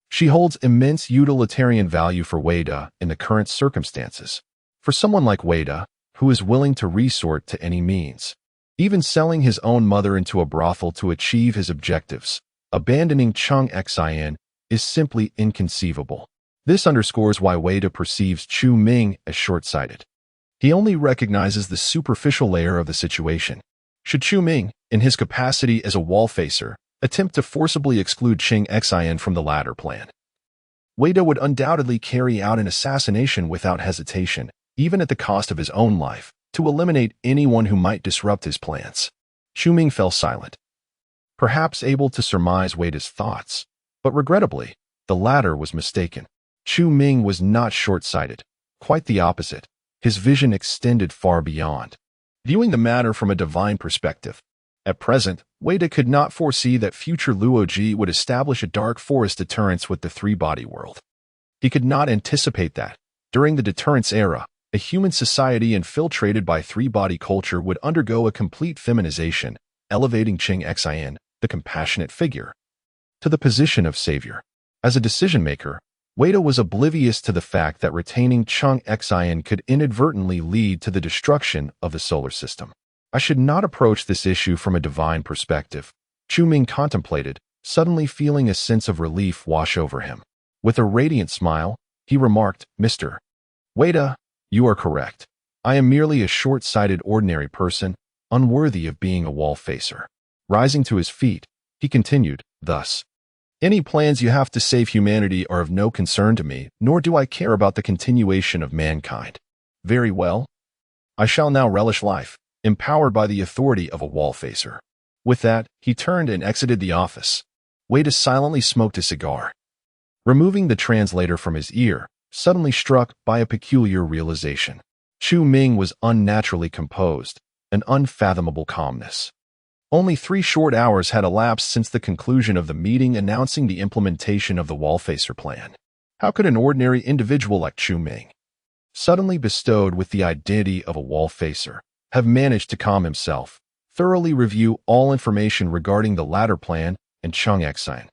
A: she holds immense utilitarian value for Wade in the current circumstances. For someone like Wade, who is willing to resort to any means, even selling his own mother into a brothel to achieve his objectives, abandoning Chung Xin is simply inconceivable. This underscores why Wade perceives Chu Ming as short-sighted. He only recognizes the superficial layer of the situation. Should Chu Ming, in his capacity as a wall-facer, attempt to forcibly exclude Chung Xin from the latter plan, Wade would undoubtedly carry out an assassination without hesitation, even at the cost of his own life, to eliminate anyone who might disrupt his plans. Chu Ming fell silent, perhaps able to surmise Wade's thoughts, but regrettably, the latter was mistaken. Chu Ming was not short-sighted, quite the opposite. His vision extended far beyond. Viewing the matter from a divine perspective, at present, Wade could not foresee that future Luoji would establish a dark forest deterrence with the three-body world. He could not anticipate that, during the deterrence era, a human society infiltrated by three-body culture would undergo a complete feminization, elevating Chung Xin, the compassionate figure, to the position of savior. As a decision-maker, Wade was oblivious to the fact that retaining Chung Xin could inadvertently lead to the destruction of the solar system. I should not approach this issue from a divine perspective, Chu Ming contemplated, suddenly feeling a sense of relief wash over him. With a radiant smile, he remarked, "Mr. Wade, you are correct. I am merely a short-sighted ordinary person, unworthy of being a wall-facer." Rising to his feet, he continued, "Thus, any plans you have to save humanity are of no concern to me, nor do I care about the continuation of mankind. Very well. I shall now relish life, empowered by the authority of a wall-facer." With that, he turned and exited the office. Wade silently smoked a cigar. Removing the translator from his ear, suddenly struck by a peculiar realization. Chu Ming was unnaturally composed, an unfathomable calmness. Only 3 short hours had elapsed since the conclusion of the meeting announcing the implementation of the wall-facer plan. How could an ordinary individual like Chu Ming, suddenly bestowed with the identity of a wall-facer, have managed to calm himself, thoroughly review all information regarding the latter plan and Chung Xin,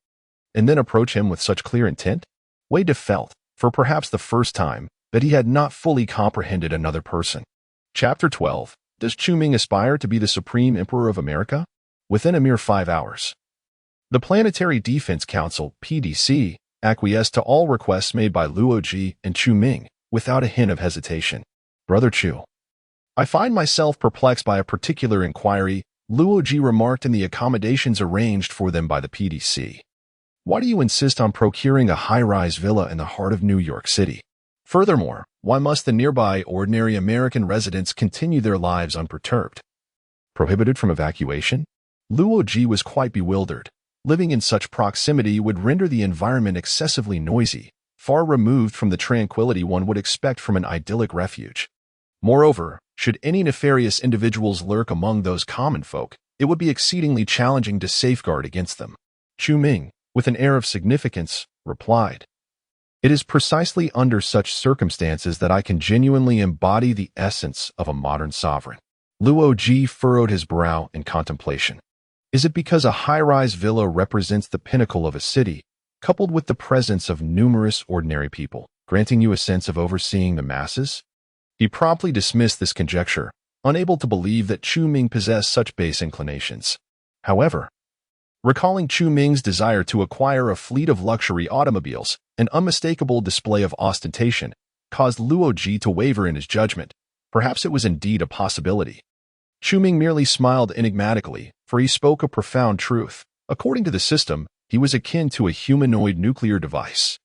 A: and then approach him with such clear intent? Wade felt, for perhaps the first time, that he had not fully comprehended another person. Chapter 12. Does Chu Ming aspire to be the Supreme Emperor of America? Within a mere 5 hours, the Planetary Defense Council, PDC, acquiesced to all requests made by Luo Ji and Chu Ming without a hint of hesitation. Brother Chu, I find myself perplexed by a particular inquiry Luo Ji remarked in the accommodations arranged for them by the PDC. Why do you insist on procuring a high-rise villa in the heart of New York City? Furthermore, why must the nearby ordinary American residents continue their lives unperturbed? Prohibited from evacuation? Luo Ji was quite bewildered. Living in such proximity would render the environment excessively noisy, far removed from the tranquility one would expect from an idyllic refuge. Moreover, should any nefarious individuals lurk among those common folk, it would be exceedingly challenging to safeguard against them. Chu Ming, with an air of significance, replied, It is precisely under such circumstances that I can genuinely embody the essence of a modern sovereign. Luo Ji furrowed his brow in contemplation. Is it because a high-rise villa represents the pinnacle of a city, coupled with the presence of numerous ordinary people, granting you a sense of overseeing the masses? He promptly dismissed this conjecture, unable to believe that Chu Ming possessed such base inclinations. However, recalling Chu Ming's desire to acquire a fleet of luxury automobiles, an unmistakable display of ostentation, caused Luo Ji to waver in his judgment. Perhaps it was indeed a possibility. Chu Ming merely smiled enigmatically, for he spoke a profound truth. According to the system, he was akin to a humanoid nuclear device.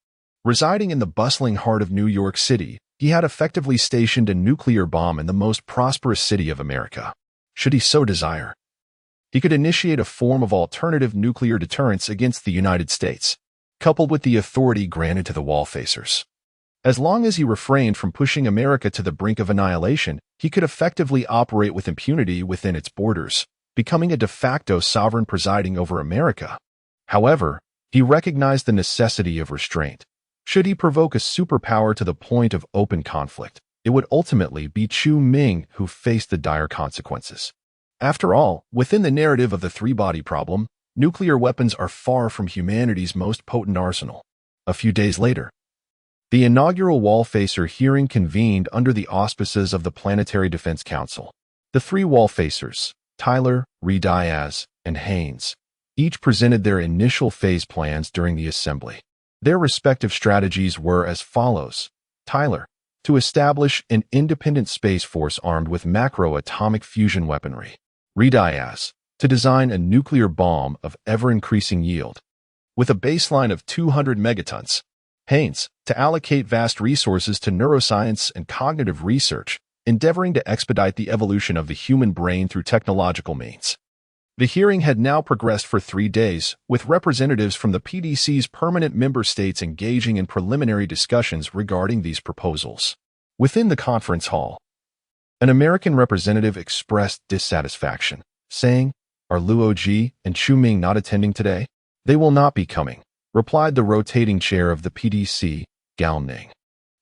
A: Residing in the bustling heart of New York City, he had effectively stationed a nuclear bomb in the most prosperous city of America. Should he so desire, he could initiate a form of alternative nuclear deterrence against the United States, coupled with the authority granted to the wall-facers. As long as he refrained from pushing America to the brink of annihilation, he could effectively operate with impunity within its borders, becoming a de facto sovereign presiding over America. However, he recognized the necessity of restraint. Should he provoke a superpower to the point of open conflict, it would ultimately be Chu Ming who faced the dire consequences. After all, within the narrative of the three-body problem, nuclear weapons are far from humanity's most potent arsenal. A few days later, the inaugural wall-facer hearing convened under the auspices of the Planetary Defense Council. The three wall-facers, Tyler, Diaz, and Haynes, each presented their initial phase plans during the assembly. Their respective strategies were as follows. Tyler, to establish an independent space force armed with macro-atomic fusion weaponry. Diaz, to design a nuclear bomb of ever-increasing yield, with a baseline of 200 megatons. Haynes, to allocate vast resources to neuroscience and cognitive research, endeavoring to expedite the evolution of the human brain through technological means. The hearing had now progressed for 3 days, with representatives from the PDC's permanent member states engaging in preliminary discussions regarding these proposals. Within the conference hall, an American representative expressed dissatisfaction, saying, Are Luo Ji and Chu Ming not attending today? They will not be coming, replied the rotating chair of the PDC, Galactic.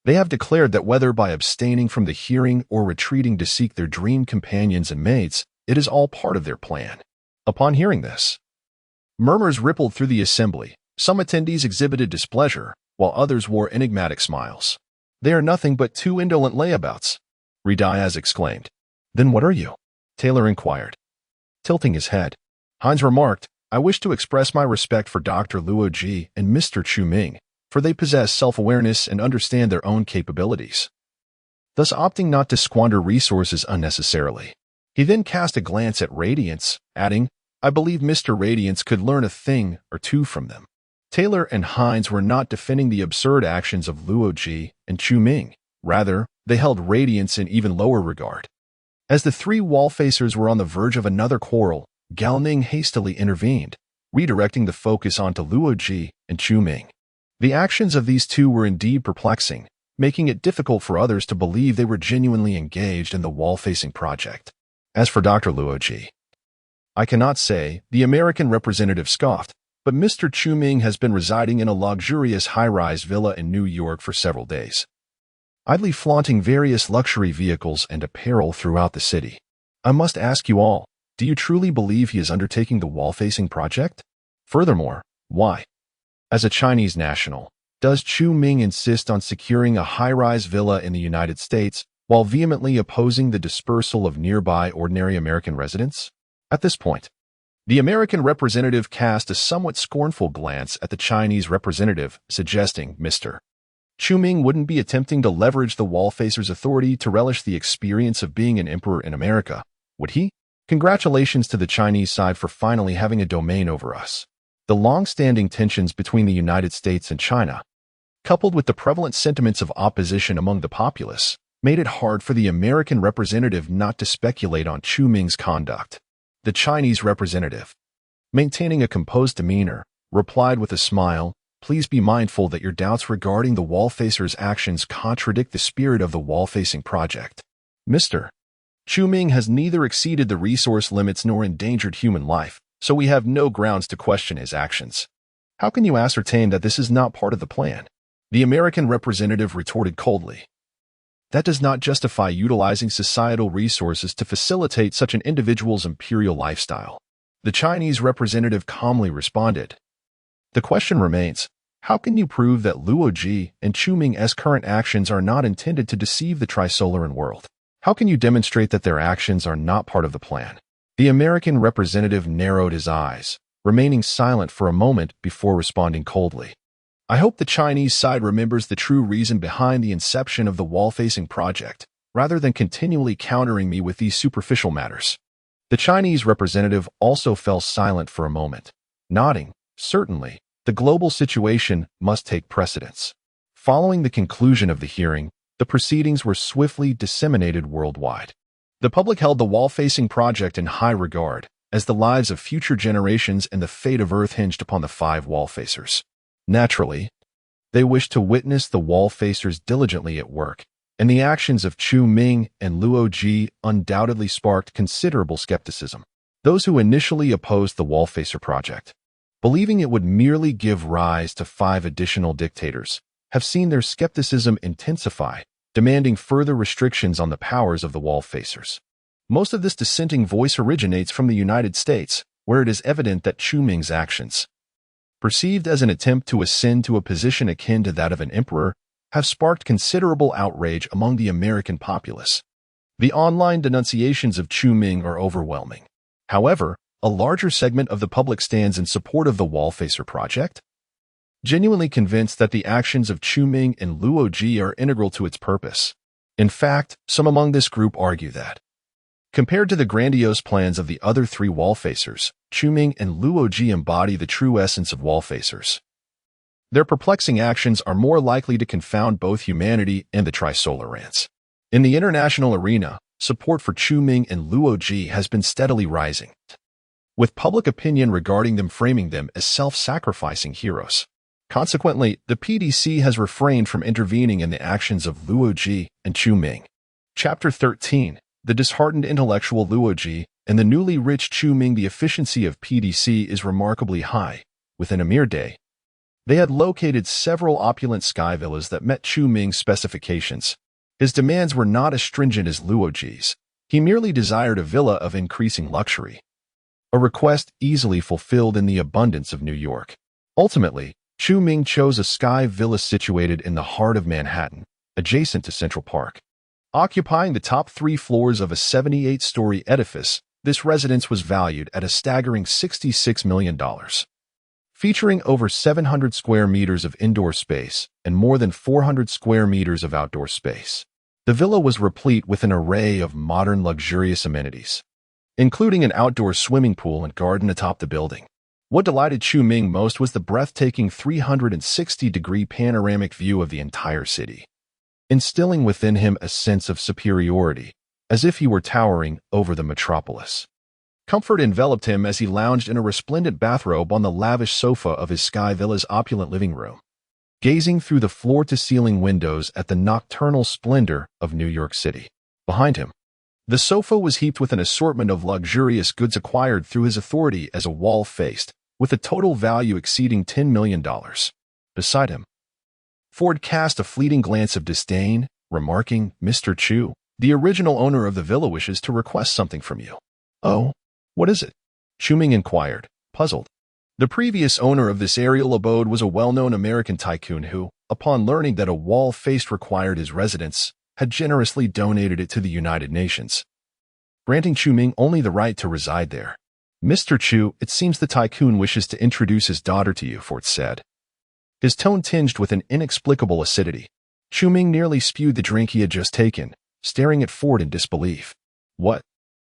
A: They have declared that whether by abstaining from the hearing or retreating to seek their dream companions and mates, it is all part of their plan. Upon hearing this, murmurs rippled through the assembly. Some attendees exhibited displeasure, while others wore enigmatic smiles. They are nothing but two indolent layabouts, Diaz exclaimed. Then what are you? Taylor inquired, tilting his head. Hines remarked, I wish to express my respect for Dr. Luo Ji and Mr. Chu Ming, for they possess self-awareness and understand their own capabilities, thus opting not to squander resources unnecessarily. He then cast a glance at Radiance, adding, I believe Mr. Radiance could learn a thing or two from them. Taylor and Hines were not defending the absurd actions of Luo Ji and Chu Ming. Rather, they held Radiance in even lower regard. As the three wall-facers were on the verge of another quarrel, Galactic hastily intervened, redirecting the focus onto Luo Ji and Chu Ming. The actions of these two were indeed perplexing, making it difficult for others to believe they were genuinely engaged in the wall-facing project. As for Dr. Luo Ji, I cannot say, the American representative scoffed, but Mr. Chu Ming has been residing in a luxurious high-rise villa in New York for several days, idly flaunting various luxury vehicles and apparel throughout the city. I must ask you all, do you truly believe he is undertaking the wall-facing project? Furthermore, why? As a Chinese national, Does Chu Ming insist on securing a high-rise villa in the United States while vehemently opposing the dispersal of nearby ordinary American residents? At this point, the American representative cast a somewhat scornful glance at the Chinese representative, suggesting Mr. Chu Ming wouldn't be attempting to leverage the wall-facer's authority to relish the experience of being an emperor in America, would he? Congratulations to the Chinese side for finally having a domain over us. The long-standing tensions between the United States and China, coupled with the prevalent sentiments of opposition among the populace, made it hard for the American representative not to speculate on Chu Ming's conduct. The Chinese representative, maintaining a composed demeanor, replied with a smile, "Please be mindful that your doubts regarding the wall-facer's actions contradict the spirit of the wall-facing project. Mr. Chu Ming has neither exceeded the resource limits nor endangered human life, so we have no grounds to question his actions. How can you ascertain that this is not part of the plan?" The American representative retorted coldly. "That does not justify utilizing societal resources to facilitate such an individual's imperial lifestyle." The Chinese representative calmly responded. "The question remains, how can you prove that Luo Ji and Chu Ming's current actions are not intended to deceive the Trisolaran world? How can you demonstrate that their actions are not part of the plan?" The American representative narrowed his eyes, remaining silent for a moment before responding coldly. "I hope the Chinese side remembers the true reason behind the inception of the wall-facing project, rather than continually countering me with these superficial matters." The Chinese representative also fell silent for a moment, nodding. Certainly, the global situation must take precedence. Following the conclusion of the hearing, the proceedings were swiftly disseminated worldwide. The public held the wall-facing project in high regard, as the lives of future generations and the fate of Earth hinged upon the 5 wall-facers. Naturally, they wished to witness the wall-facers diligently at work, and the actions of Chu Ming and Luo Ji undoubtedly sparked considerable skepticism. Those who initially opposed the wall-facer project, believing it would merely give rise to 5 additional dictators, have seen their skepticism intensify, demanding further restrictions on the powers of the wall-facers. Most of this dissenting voice originates from the United States, where it is evident that Chu Ming's actions, perceived as an attempt to ascend to a position akin to that of an emperor, have sparked considerable outrage among the American populace. The online denunciations of Chu Ming are overwhelming. However, a larger segment of the public stands in support of the wall-facer project, genuinely convinced that the actions of Chu Ming and Luo Ji are integral to its purpose. In fact, some among this group argue that, compared to the grandiose plans of the other 3 wall-facers, Chu Ming and Luo Ji embody the true essence of wall-facers. Their perplexing actions are more likely to confound both humanity and the Trisolarans. In the international arena, support for Chu Ming and Luo Ji has been steadily rising, with public opinion regarding them framing them as self-sacrificing heroes. Consequently, the PDC has refrained from intervening in the actions of Luo Ji and Chu Ming. Chapter 13. The disheartened intellectual Luo Ji and the newly rich Chu Ming. The efficiency of PDC is remarkably high. Within a mere day, they had located several opulent sky villas that met Chu Ming's specifications. His demands were not as stringent as Luo Ji's. He merely desired a villa of increasing luxury, a request easily fulfilled in the abundance of New York. Ultimately, Chu Ming chose a sky villa situated in the heart of Manhattan, adjacent to Central Park. Occupying the top 3 floors of a 78-story edifice, this residence was valued at a staggering $66 million. Featuring over 700 square meters of indoor space and more than 400 square meters of outdoor space, the villa was replete with an array of modern luxurious amenities, including an outdoor swimming pool and garden atop the building. What delighted Chu Ming most was the breathtaking 360-degree panoramic view of the entire city, instilling within him a sense of superiority, as if he were towering over the metropolis. Comfort enveloped him as he lounged in a resplendent bathrobe on the lavish sofa of his sky villa's opulent living room, gazing through the floor-to-ceiling windows at the nocturnal splendor of New York City. Behind him, the sofa was heaped with an assortment of luxurious goods acquired through his authority as a wall-faced, with a total value exceeding $10 million. Beside him, Ford cast a fleeting glance of disdain, remarking, "Mr. Chu, the original owner of the villa wishes to request something from you." "Oh, what is it?" Chu Ming inquired, puzzled. The previous owner of this aerial abode was a well-known American tycoon who, upon learning that a wall face required his residence, had generously donated it to the United Nations, granting Chu Ming only the right to reside there. Mr. Chu, it seems the tycoon wishes to introduce his daughter to you, Ford said, his tone tinged with an inexplicable acidity. Chu Ming nearly spewed the drink he had just taken, staring at Ford in disbelief. What?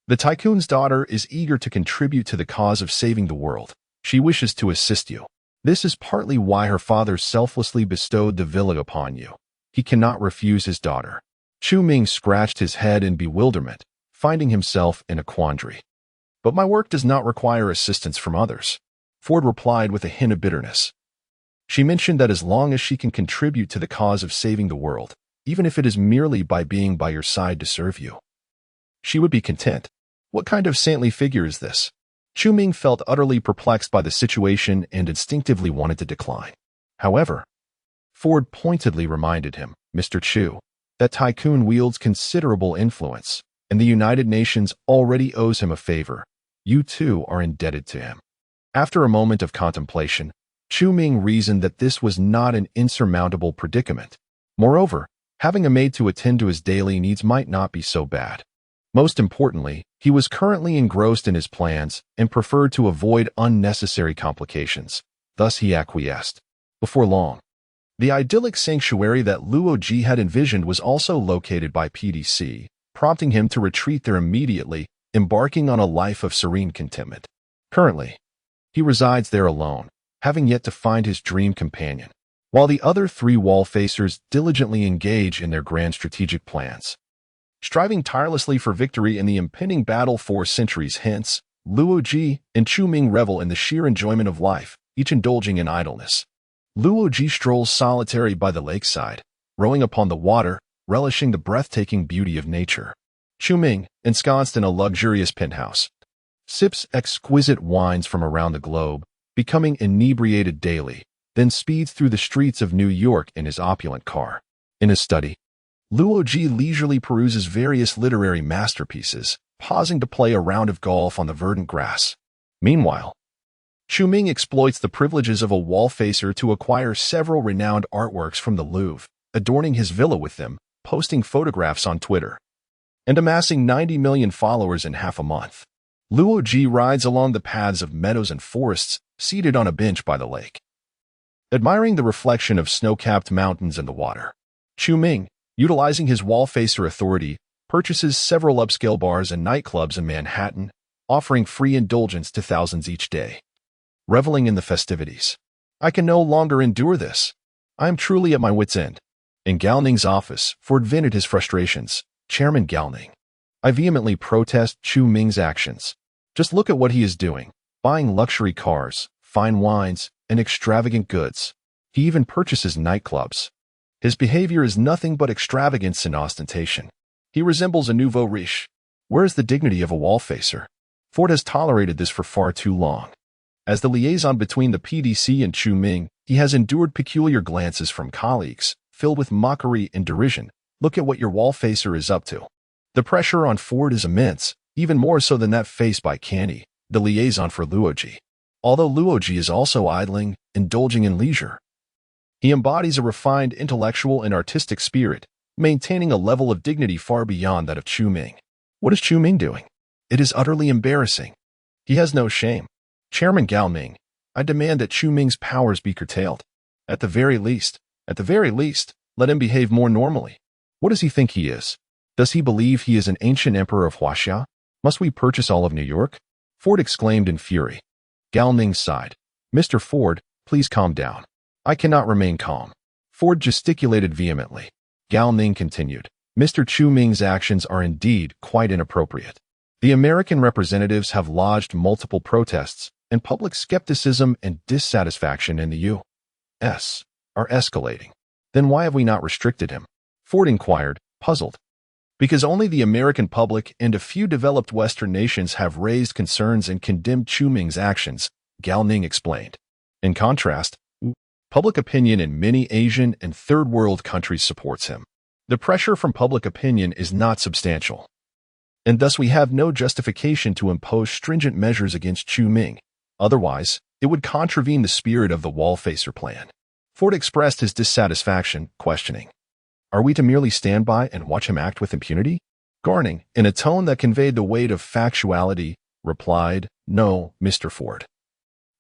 A: The tycoon's daughter is eager to contribute to the cause of saving the world. She wishes to assist you. This is partly why her father selflessly bestowed the villa upon you. He cannot refuse his daughter. Chu Ming scratched his head in bewilderment, finding himself in a quandary. But my work does not require assistance from others, Ford replied with a hint of bitterness. She mentioned that as long as she can contribute to the cause of saving the world, even if it is merely by being by your side to serve you, she would be content. What kind of saintly figure is this? Chu Ming felt utterly perplexed by the situation and instinctively wanted to decline. However, Ford pointedly reminded him, Mr. Chu, that tycoon wields considerable influence, and the United Nations already owes him a favor. You too are indebted to him. After a moment of contemplation, Chu Ming reasoned that this was not an insurmountable predicament. Moreover, having a maid to attend to his daily needs might not be so bad. Most importantly, he was currently engrossed in his plans and preferred to avoid unnecessary complications. Thus he acquiesced. Before long, the idyllic sanctuary that Luo Ji had envisioned was also located by PDC, prompting him to retreat there immediately, embarking on a life of serene contentment. Currently, he resides there alone, having yet to find his dream companion, while the other three wall-facers diligently engage in their grand strategic plans. Striving tirelessly for victory in the impending battle 4 centuries hence, Luo Ji and Chu Ming revel in the sheer enjoyment of life, each indulging in idleness. Luo Ji strolls solitary by the lakeside, rowing upon the water, relishing the breathtaking beauty of nature. Chu Ming, ensconced in a luxurious penthouse, sips exquisite wines from around the globe, becoming inebriated daily, then speeds through the streets of New York in his opulent car. In his study, Luo Ji leisurely peruses various literary masterpieces, pausing to play a round of golf on the verdant grass. Meanwhile, Chu Ming exploits the privileges of a wall-facer to acquire several renowned artworks from the Louvre, adorning his villa with them, posting photographs on Twitter, and amassing 90 million followers in half a month. Luo Ji rides along the paths of meadows and forests, seated on a bench by the lake, admiring the reflection of snow-capped mountains in the water. Chu Ming, utilizing his wall-facer authority, purchases several upscale bars and nightclubs in Manhattan, offering free indulgence to thousands each day. Reveling in the festivities. I can no longer endure this. I am truly at my wit's end. In Galning's office, Ford vented his frustrations. Chairman Galning, I vehemently protest Chu Ming's actions. Just look at what he is doing. Buying luxury cars, fine wines, and extravagant goods. He even purchases nightclubs. His behavior is nothing but extravagance and ostentation. He resembles a nouveau riche. Where is the dignity of a wall-facer? Ford has tolerated this for far too long. As the liaison between the PDC and Chu Ming, he has endured peculiar glances from colleagues, filled with mockery and derision. Look at what your wall-facer is up to. The pressure on Ford is immense, even more so than that faced by Canny, the liaison for Luo Ji. Although Luo Ji is also idling, indulging in leisure, he embodies a refined intellectual and artistic spirit, maintaining a level of dignity far beyond that of Chu Ming. What is Chu Ming doing? It is utterly embarrassing. He has no shame. Chairman Gao Ming, I demand that Chu Ming's powers be curtailed. At the very least, let him behave more normally. What does he think he is? Does he believe he is an ancient emperor of Huaxia? Must we purchase all of New York? Ford exclaimed in fury. Gao Ming sighed. Mr. Ford, please calm down. I cannot remain calm. Ford gesticulated vehemently. Gao Ming continued. Mr. Chu Ming's actions are indeed quite inappropriate. The American representatives have lodged multiple protests, and public skepticism and dissatisfaction in the U.S. are escalating. Then why have we not restricted him? Ford inquired, puzzled. Because only the American public and a few developed Western nations have raised concerns and condemned Chu Ming's actions, Gao Ning explained. In contrast, public opinion in many Asian and Third World countries supports him. The pressure from public opinion is not substantial, and thus we have no justification to impose stringent measures against Chu Ming. Otherwise, it would contravene the spirit of the wall-facer plan. Ford expressed his dissatisfaction, questioning, "Are we to merely stand by and watch him act with impunity?" Garning, in a tone that conveyed the weight of factuality, replied, "No, Mr. Ford.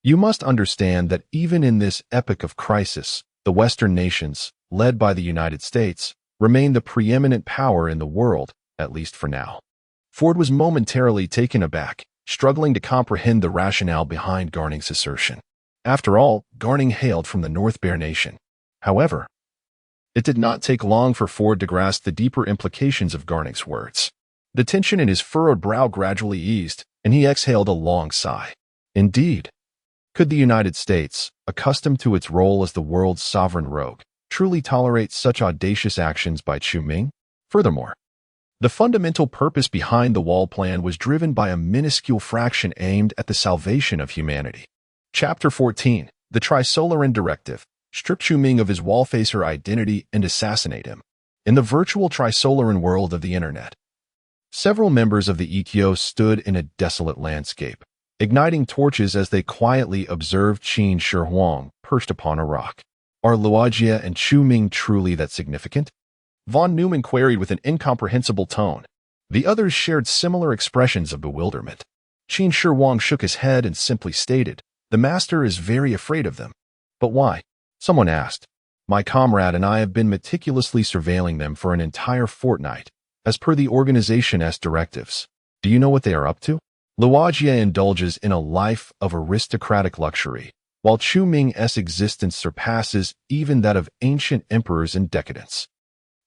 A: You must understand that even in this epoch of crisis, the Western nations, led by the United States, remain the preeminent power in the world, at least for now." Ford was momentarily taken aback, struggling to comprehend the rationale behind Garning's assertion. After all, Garning hailed from the North Bear Nation. However, it did not take long for Ford to grasp the deeper implications of Garning's words. The tension in his furrowed brow gradually eased, and he exhaled a long sigh. Indeed, could the United States, accustomed to its role as the world's sovereign rogue, truly tolerate such audacious actions by Chu Ming? Furthermore, the fundamental purpose behind the wall plan was driven by a minuscule fraction aimed at the salvation of humanity. Chapter 14, The Trisolaran Directive. Strip Chu Ming of his wall-facer identity and assassinate him. In the virtual Trisolaran world of the Internet, several members of the Ikkyo stood in a desolate landscape, igniting torches as they quietly observed Qin Shi Huang perched upon a rock. Are Luojia and Chu Ming truly that significant? Von Neumann queried with an incomprehensible tone. The others shared similar expressions of bewilderment. Qin Shi Huang shook his head and simply stated, "The master is very afraid of them." "But why?" someone asked. "My comrade and I have been meticulously surveilling them for an entire fortnight, as per the organization's directives. Do you know what they are up to?" Luojia indulges in a life of aristocratic luxury, while Chu Ming's existence surpasses even that of ancient emperors in decadence.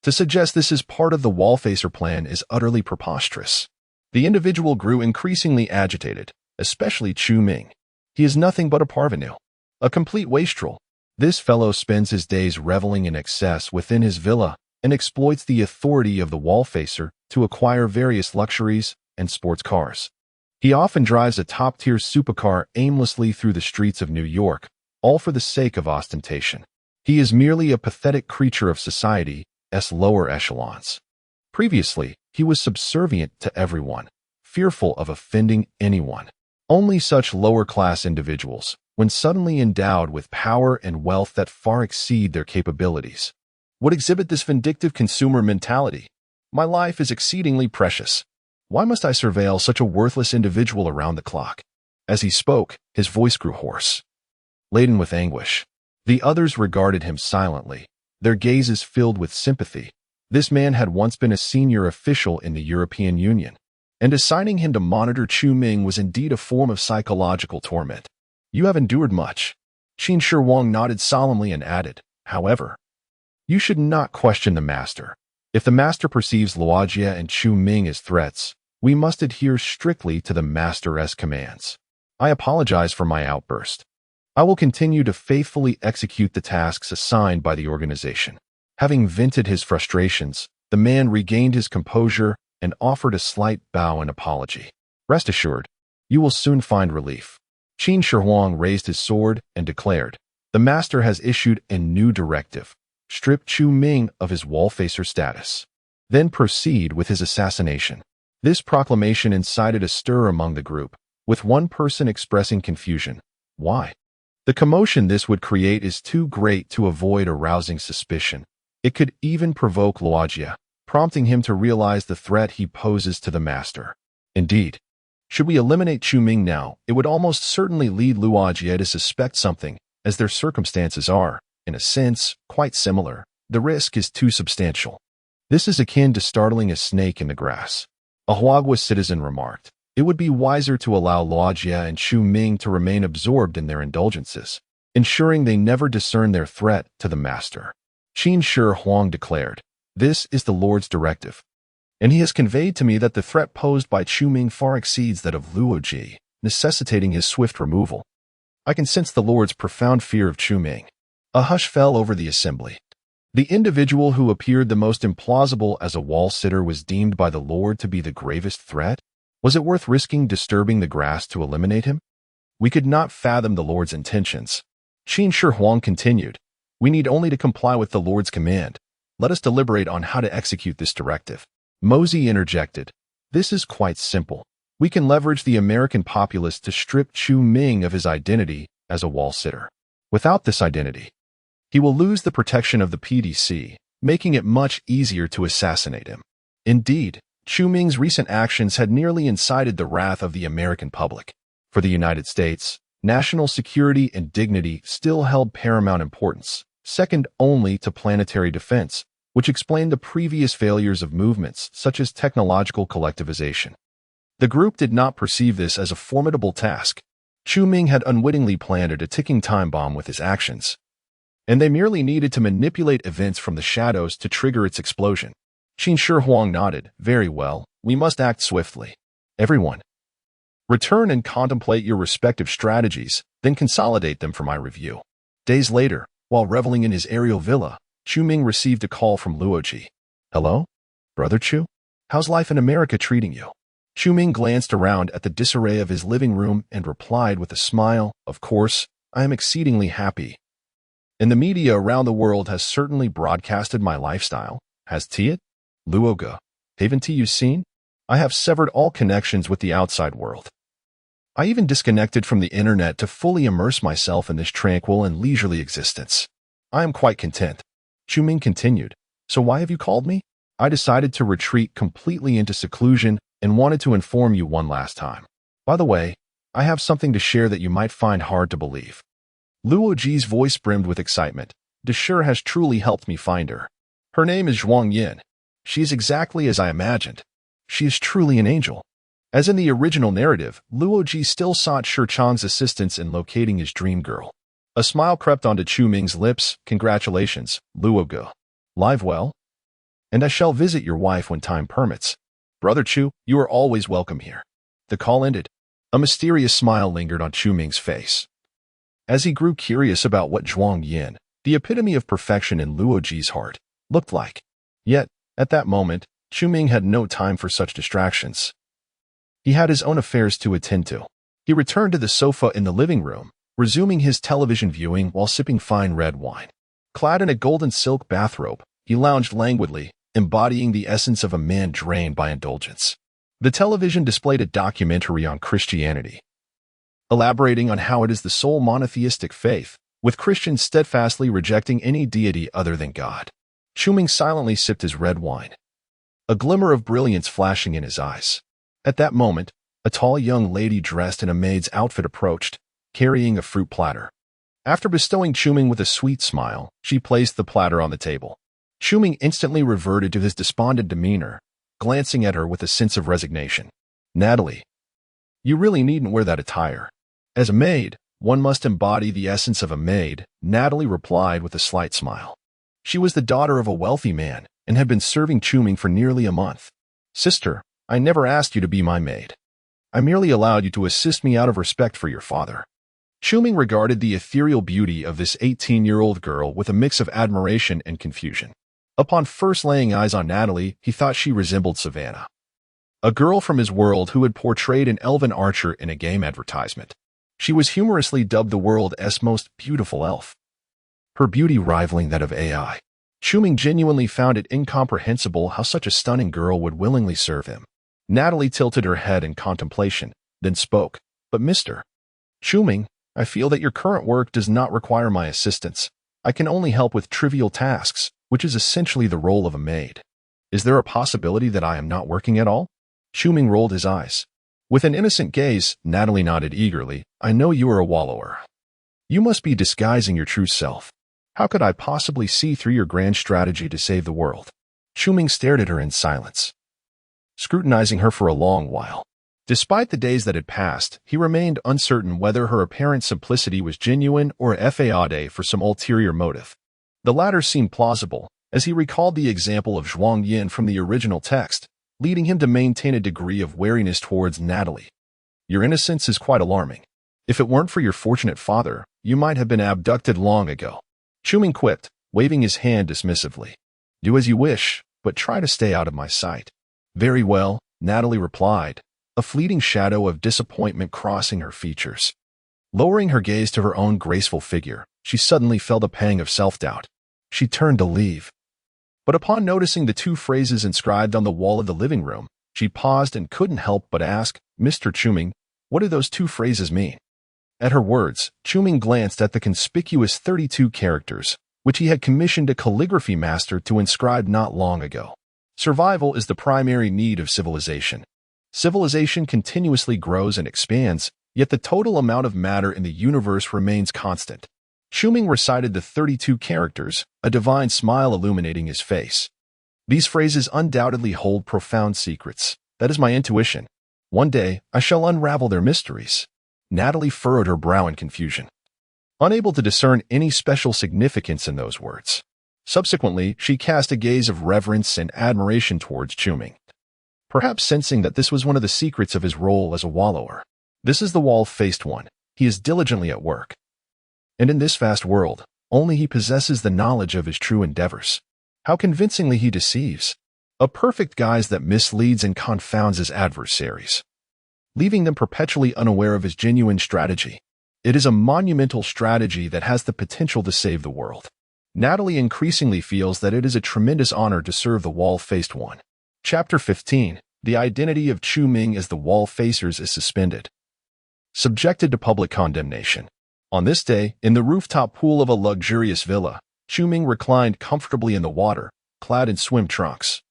A: To suggest this is part of the wall-facer plan is utterly preposterous. The individual grew increasingly agitated, especially Chu Ming. He is nothing but a parvenu, a complete wastrel. This fellow spends his days reveling in excess within his villa and exploits the authority of the wall-facer to acquire various luxuries and sports cars. He often drives a top-tier supercar aimlessly through the streets of New York, all for the sake of ostentation. He is merely a pathetic creature of society's lower echelons. Previously, he was subservient to everyone, fearful of offending anyone. Only such lower-class individuals, when suddenly endowed with power and wealth that far exceed their capabilities, would exhibit this vindictive consumer mentality. "My life is exceedingly precious. Why must I surveil such a worthless individual around the clock?" As he spoke, his voice grew hoarse, laden with anguish. The others regarded him silently, their gazes filled with sympathy. This man had once been a senior official in the European Union, and assigning him to monitor Chu Ming was indeed a form of psychological torment. "You have endured much." Qin Shi Huang nodded solemnly and added, "However, you should not question the master. If the master perceives Luojia and Chu Ming as threats, we must adhere strictly to the master's commands. I apologize for my outburst. I will continue to faithfully execute the tasks assigned by the organization." Having vented his frustrations, the man regained his composure and offered a slight bow and apology. "Rest assured, you will soon find relief." Qin Shi Huang raised his sword and declared, "The master has issued a new directive. Strip Chu Ming of his wall-facer status. Then proceed with his assassination." This proclamation incited a stir among the group, with one person expressing confusion. Why? The commotion this would create is too great to avoid arousing suspicion. It could even provoke Luojia, prompting him to realize the threat he poses to the master. Indeed, should we eliminate Chu Ming now, it would almost certainly lead Luojia to suspect something, as their circumstances are, in a sense, quite similar. The risk is too substantial. This is akin to startling a snake in the grass. A Huagua citizen remarked, "It would be wiser to allow Luojia and Chu Ming to remain absorbed in their indulgences, ensuring they never discern their threat to the master." Qin Shi Huang declared, "This is the Lord's directive, and he has conveyed to me that the threat posed by Chu Ming far exceeds that of Luoji, necessitating his swift removal. I can sense the Lord's profound fear of Chu Ming." A hush fell over the assembly. The individual who appeared the most implausible as a wall-sitter was deemed by the Lord to be the gravest threat. Was it worth risking disturbing the grass to eliminate him? We could not fathom the Lord's intentions. Qin Shi Huang continued, "We need only to comply with the Lord's command. Let us deliberate on how to execute this directive." Mosey interjected, "This is quite simple. We can leverage the American populace to strip Chu Ming of his identity as a wall sitter. Without this identity, he will lose the protection of the PDC, making it much easier to assassinate him. Indeed, Chu Ming's recent actions had nearly incited the wrath of the American public. For the United States, national security and dignity still held paramount importance, second only to planetary defense, which explained the previous failures of movements such as technological collectivization. The group did not perceive this as a formidable task. Chu Ming had unwittingly planted a ticking time bomb with his actions, and they merely needed to manipulate events from the shadows to trigger its explosion. Qin Shi Huang nodded. Very well, we must act swiftly. Everyone, return and contemplate your respective strategies, then consolidate them for my review. Days later, while reveling in his aerial villa, Chu Ming received a call from Luoji. Hello? Brother Chu? How's life in America treating you? Chu Ming glanced around at the disarray of his living room and replied with a smile, Of course, I am exceedingly happy. And the media around the world has certainly broadcasted my lifestyle. Has it? Luoga, haven't you seen? I have severed all connections with the outside world. I even disconnected from the internet to fully immerse myself in this tranquil and leisurely existence. I am quite content. Chu Ming continued. So why have you called me? I decided to retreat completely into seclusion and wanted to inform you one last time. By the way, I have something to share that you might find hard to believe. Luo Ji's voice brimmed with excitement. Deshur has truly helped me find her. Her name is Zhuang Yin. She is exactly as I imagined. She is truly an angel. As in the original narrative, Luo Ji still sought Shi Chang's assistance in locating his dream girl. A smile crept onto Chu Ming's lips. Congratulations, Luo Ge. Live well? And I shall visit your wife when time permits. Brother Chu, you are always welcome here. The call ended. A mysterious smile lingered on Chu Ming's face. As he grew curious about what Zhuang Yin, the epitome of perfection in Luo Ji's heart, looked like. Yet, at that moment, Chu Ming had no time for such distractions. He had his own affairs to attend to. He returned to the sofa in the living room, resuming his television viewing while sipping fine red wine. Clad in a golden silk bathrobe, he lounged languidly, embodying the essence of a man drained by indulgence. The television displayed a documentary on Christianity, elaborating on how it is the sole monotheistic faith, with Christians steadfastly rejecting any deity other than God. Chu Ming silently sipped his red wine, a glimmer of brilliance flashing in his eyes. At that moment, a tall young lady dressed in a maid's outfit approached, carrying a fruit platter. After bestowing Chu Ming with a sweet smile, she placed the platter on the table. Chu Ming instantly reverted to his despondent demeanor, glancing at her with a sense of resignation. Natalie, you really needn't wear that attire. As a maid, one must embody the essence of a maid, Natalie replied with a slight smile. She was the daughter of a wealthy man and had been serving Chu Ming for nearly a month. Sister, I never asked you to be my maid. I merely allowed you to assist me out of respect for your father. Chu Ming regarded the ethereal beauty of this 18-year-old girl with a mix of admiration and confusion. Upon first laying eyes on Natalie, he thought she resembled Savannah, a girl from his world who had portrayed an elven archer in a game advertisement. She was humorously dubbed the world's most beautiful elf, her beauty rivaling that of AI. Chu Ming genuinely found it incomprehensible how such a stunning girl would willingly serve him. Natalie tilted her head in contemplation, then spoke. But Mr. Chu Ming, I feel that your current work does not require my assistance. I can only help with trivial tasks, which is essentially the role of a maid. Is there a possibility that I am not working at all? Chu Ming rolled his eyes. With an innocent gaze, Natalie nodded eagerly. I know you are a wallower. You must be disguising your true self. How could I possibly see through your grand strategy to save the world? Chu Ming stared at her in silence, scrutinizing her for a long while. Despite the days that had passed, he remained uncertain whether her apparent simplicity was genuine or a fade for some ulterior motive. The latter seemed plausible, as he recalled the example of Zhuang Yin from the original text, leading him to maintain a degree of wariness towards Natalie. Your innocence is quite alarming. If it weren't for your fortunate father, you might have been abducted long ago. Chu Ming quipped, waving his hand dismissively. Do as you wish, but try to stay out of my sight. Very well, Natalie replied, a fleeting shadow of disappointment crossing her features. Lowering her gaze to her own graceful figure, she suddenly felt a pang of self-doubt. She turned to leave. But upon noticing the two phrases inscribed on the wall of the living room, She paused and couldn't help but ask, "Mr. Chuming, what do those two phrases mean?" At her words, Chuming glanced at the conspicuous 32 characters, which he had commissioned a calligraphy master to inscribe not long ago. Survival is the primary need of civilization. Civilization continuously grows and expands, yet the total amount of matter in the universe remains constant. Chuming recited the 32 characters, a divine smile illuminating his face. These phrases undoubtedly hold profound secrets. That is my intuition. One day, I shall unravel their mysteries. Natalie furrowed her brow in confusion, unable to discern any special significance in those words. Subsequently, she cast a gaze of reverence and admiration towards Chuming, perhaps sensing that this was one of the secrets of his role as a wallower. This is the wall-faced one. He is diligently at work. And in this vast world, only he possesses the knowledge of his true endeavors. How convincingly he deceives. A perfect guise that misleads and confounds his adversaries, leaving them perpetually unaware of his genuine strategy. It is a monumental strategy that has the potential to save the world. Natalie increasingly feels that it is a tremendous honor to serve the wall-faced one. Chapter 15. The identity of Chuming as the wall-facers is suspended. Subjected to public condemnation. On this day, in the rooftop pool of a luxurious villa, Chuming reclined comfortably in the water, clad in swim trunks,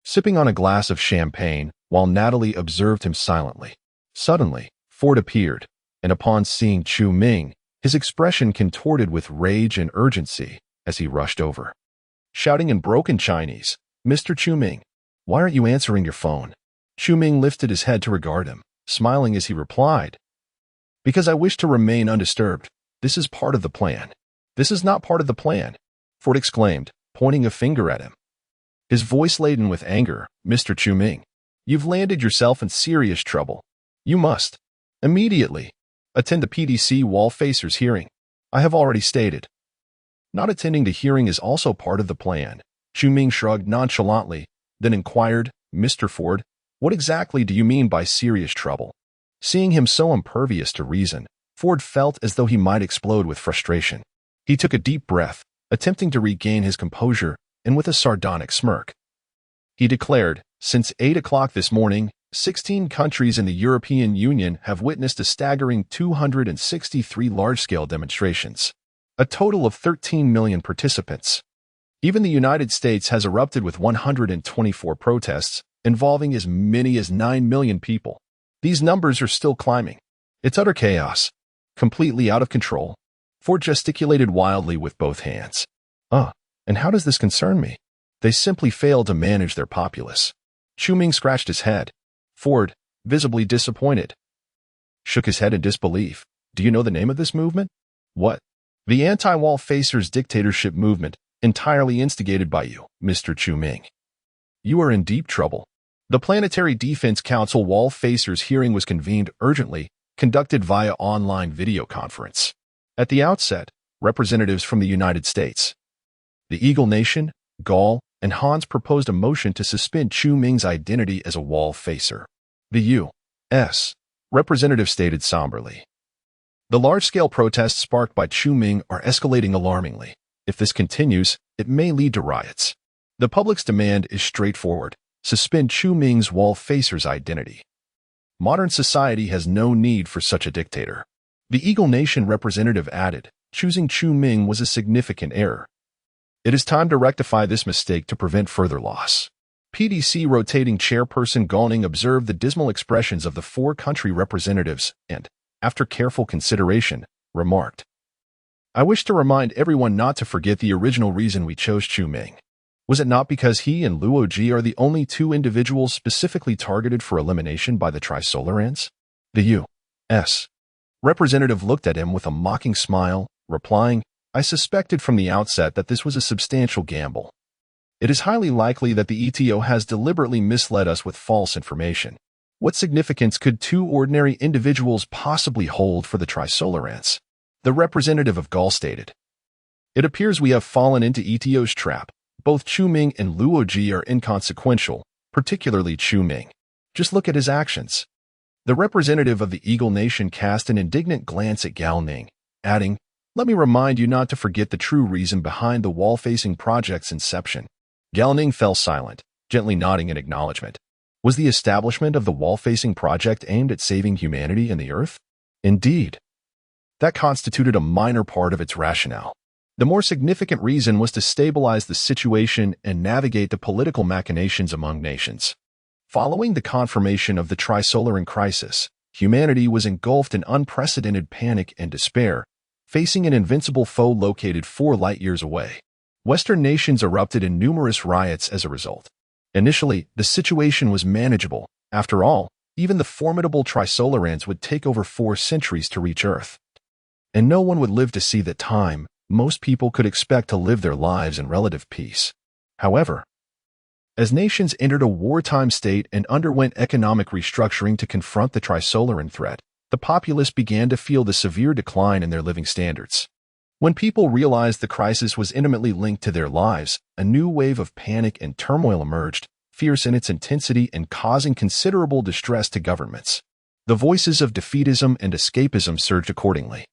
A: sipping on a glass of champagne, while Natalie observed him silently. Suddenly, Ford appeared, and upon seeing Chuming, his expression contorted with rage and urgency as he rushed over, shouting in broken Chinese, "Mr. Chuming, why aren't you answering your phone?" Chuming lifted his head to regard him, smiling as he replied, "Because I wish to remain undisturbed. This is part of the plan." "This is not part of the plan," Ford exclaimed, pointing a finger at him, his voice laden with anger. "Mr. Chuming, you've landed yourself in serious trouble. You must, immediately, attend the PDC wall-facers hearing. I have already stated. Not attending the hearing is also part of the plan." Chuming shrugged nonchalantly, then inquired, "Mr. Ford, what exactly do you mean by serious trouble?" Seeing him so impervious to reason, Ford felt as though he might explode with frustration. He took a deep breath, attempting to regain his composure, and with a sardonic smirk, he declared, "Since 8 o'clock this morning, 16 countries in the European Union have witnessed a staggering 263 large-scale demonstrations, a total of 13 million participants. Even the United States has erupted with 124 protests, involving as many as 9 million people. These numbers are still climbing. It's utter chaos, completely out of control." Ford gesticulated wildly with both hands. And how does this concern me? They simply fail to manage their populace." Chuming scratched his head. Ford, visibly disappointed, shook his head in disbelief. "Do you know the name of this movement?" "What?" "The anti-wall-facers dictatorship movement, entirely instigated by you, Mr. Chuming. You are in deep trouble." The Planetary Defense Council wall-facers hearing was convened urgently, conducted via online video conference. At the outset, representatives from the United States, the Eagle Nation, Gaul, and Hans proposed a motion to suspend Chuming's identity as a wall-facer. The U.S. representative stated somberly, "The large-scale protests sparked by Chuming are escalating alarmingly. If this continues, it may lead to riots. The public's demand is straightforward. Suspend Chuming's wall-facer's identity. Modern society has no need for such a dictator." The Eagle Nation representative added, "Choosing Chuming was a significant error. It is time to rectify this mistake to prevent further loss." PDC rotating chairperson Gauning observed the dismal expressions of the 4 country representatives and, after careful consideration, remarked, "I wish to remind everyone not to forget the original reason we chose Chuming. Was it not because he and Luo Ji are the only 2 individuals specifically targeted for elimination by the Trisolarans?" The U.S. representative looked at him with a mocking smile, replying, "I suspected from the outset that this was a substantial gamble. It is highly likely that the ETO has deliberately misled us with false information. What significance could 2 ordinary individuals possibly hold for the Trisolarans?" The representative of Gaul stated, "It appears we have fallen into ETO's trap. Both Chuming and Luo Ji are inconsequential, particularly Chuming. Just look at his actions." The representative of the Eagle Nation cast an indignant glance at Gao Ning, adding, "Let me remind you not to forget the true reason behind the wall-facing project's inception." Gao Ning fell silent, gently nodding in acknowledgement. Was the establishment of the wall-facing project aimed at saving humanity and the Earth? Indeed, that constituted a minor part of its rationale. The more significant reason was to stabilize the situation and navigate the political machinations among nations. Following the confirmation of the Trisolaran crisis, humanity was engulfed in unprecedented panic and despair, facing an invincible foe located 4 light-years away. Western nations erupted in numerous riots as a result. Initially, the situation was manageable. After all, even the formidable Trisolarans would take over 4 centuries to reach Earth. And no one would live to see that time. Most people could expect to live their lives in relative peace. However, as nations entered a wartime state and underwent economic restructuring to confront the Trisolaran threat, the populace began to feel the severe decline in their living standards. When people realized the crisis was intimately linked to their lives, a new wave of panic and turmoil emerged, fierce in its intensity and causing considerable distress to governments. The voices of defeatism and escapism surged accordingly.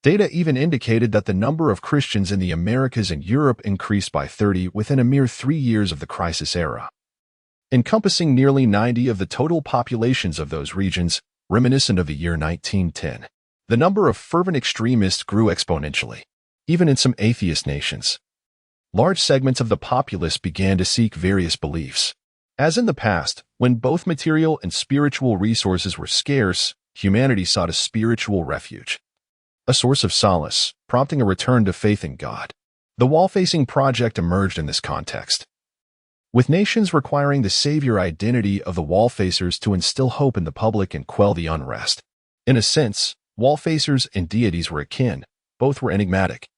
A: Data even indicated that the number of Christians in the Americas and Europe increased by 30 within a mere 3 years of the crisis era, encompassing nearly 90 of the total populations of those regions, reminiscent of the year 1910. The number of fervent extremists grew exponentially, even in some atheist nations. Large segments of the populace began to seek various beliefs. As in the past, when both material and spiritual resources were scarce, humanity sought a spiritual refuge, a source of solace, prompting a return to faith in God. The wall-facing project emerged in this context, with nations requiring the savior identity of the wall-facers to instill hope in the public and quell the unrest. In a sense, wall-facers and deities were akin. Both were enigmatic,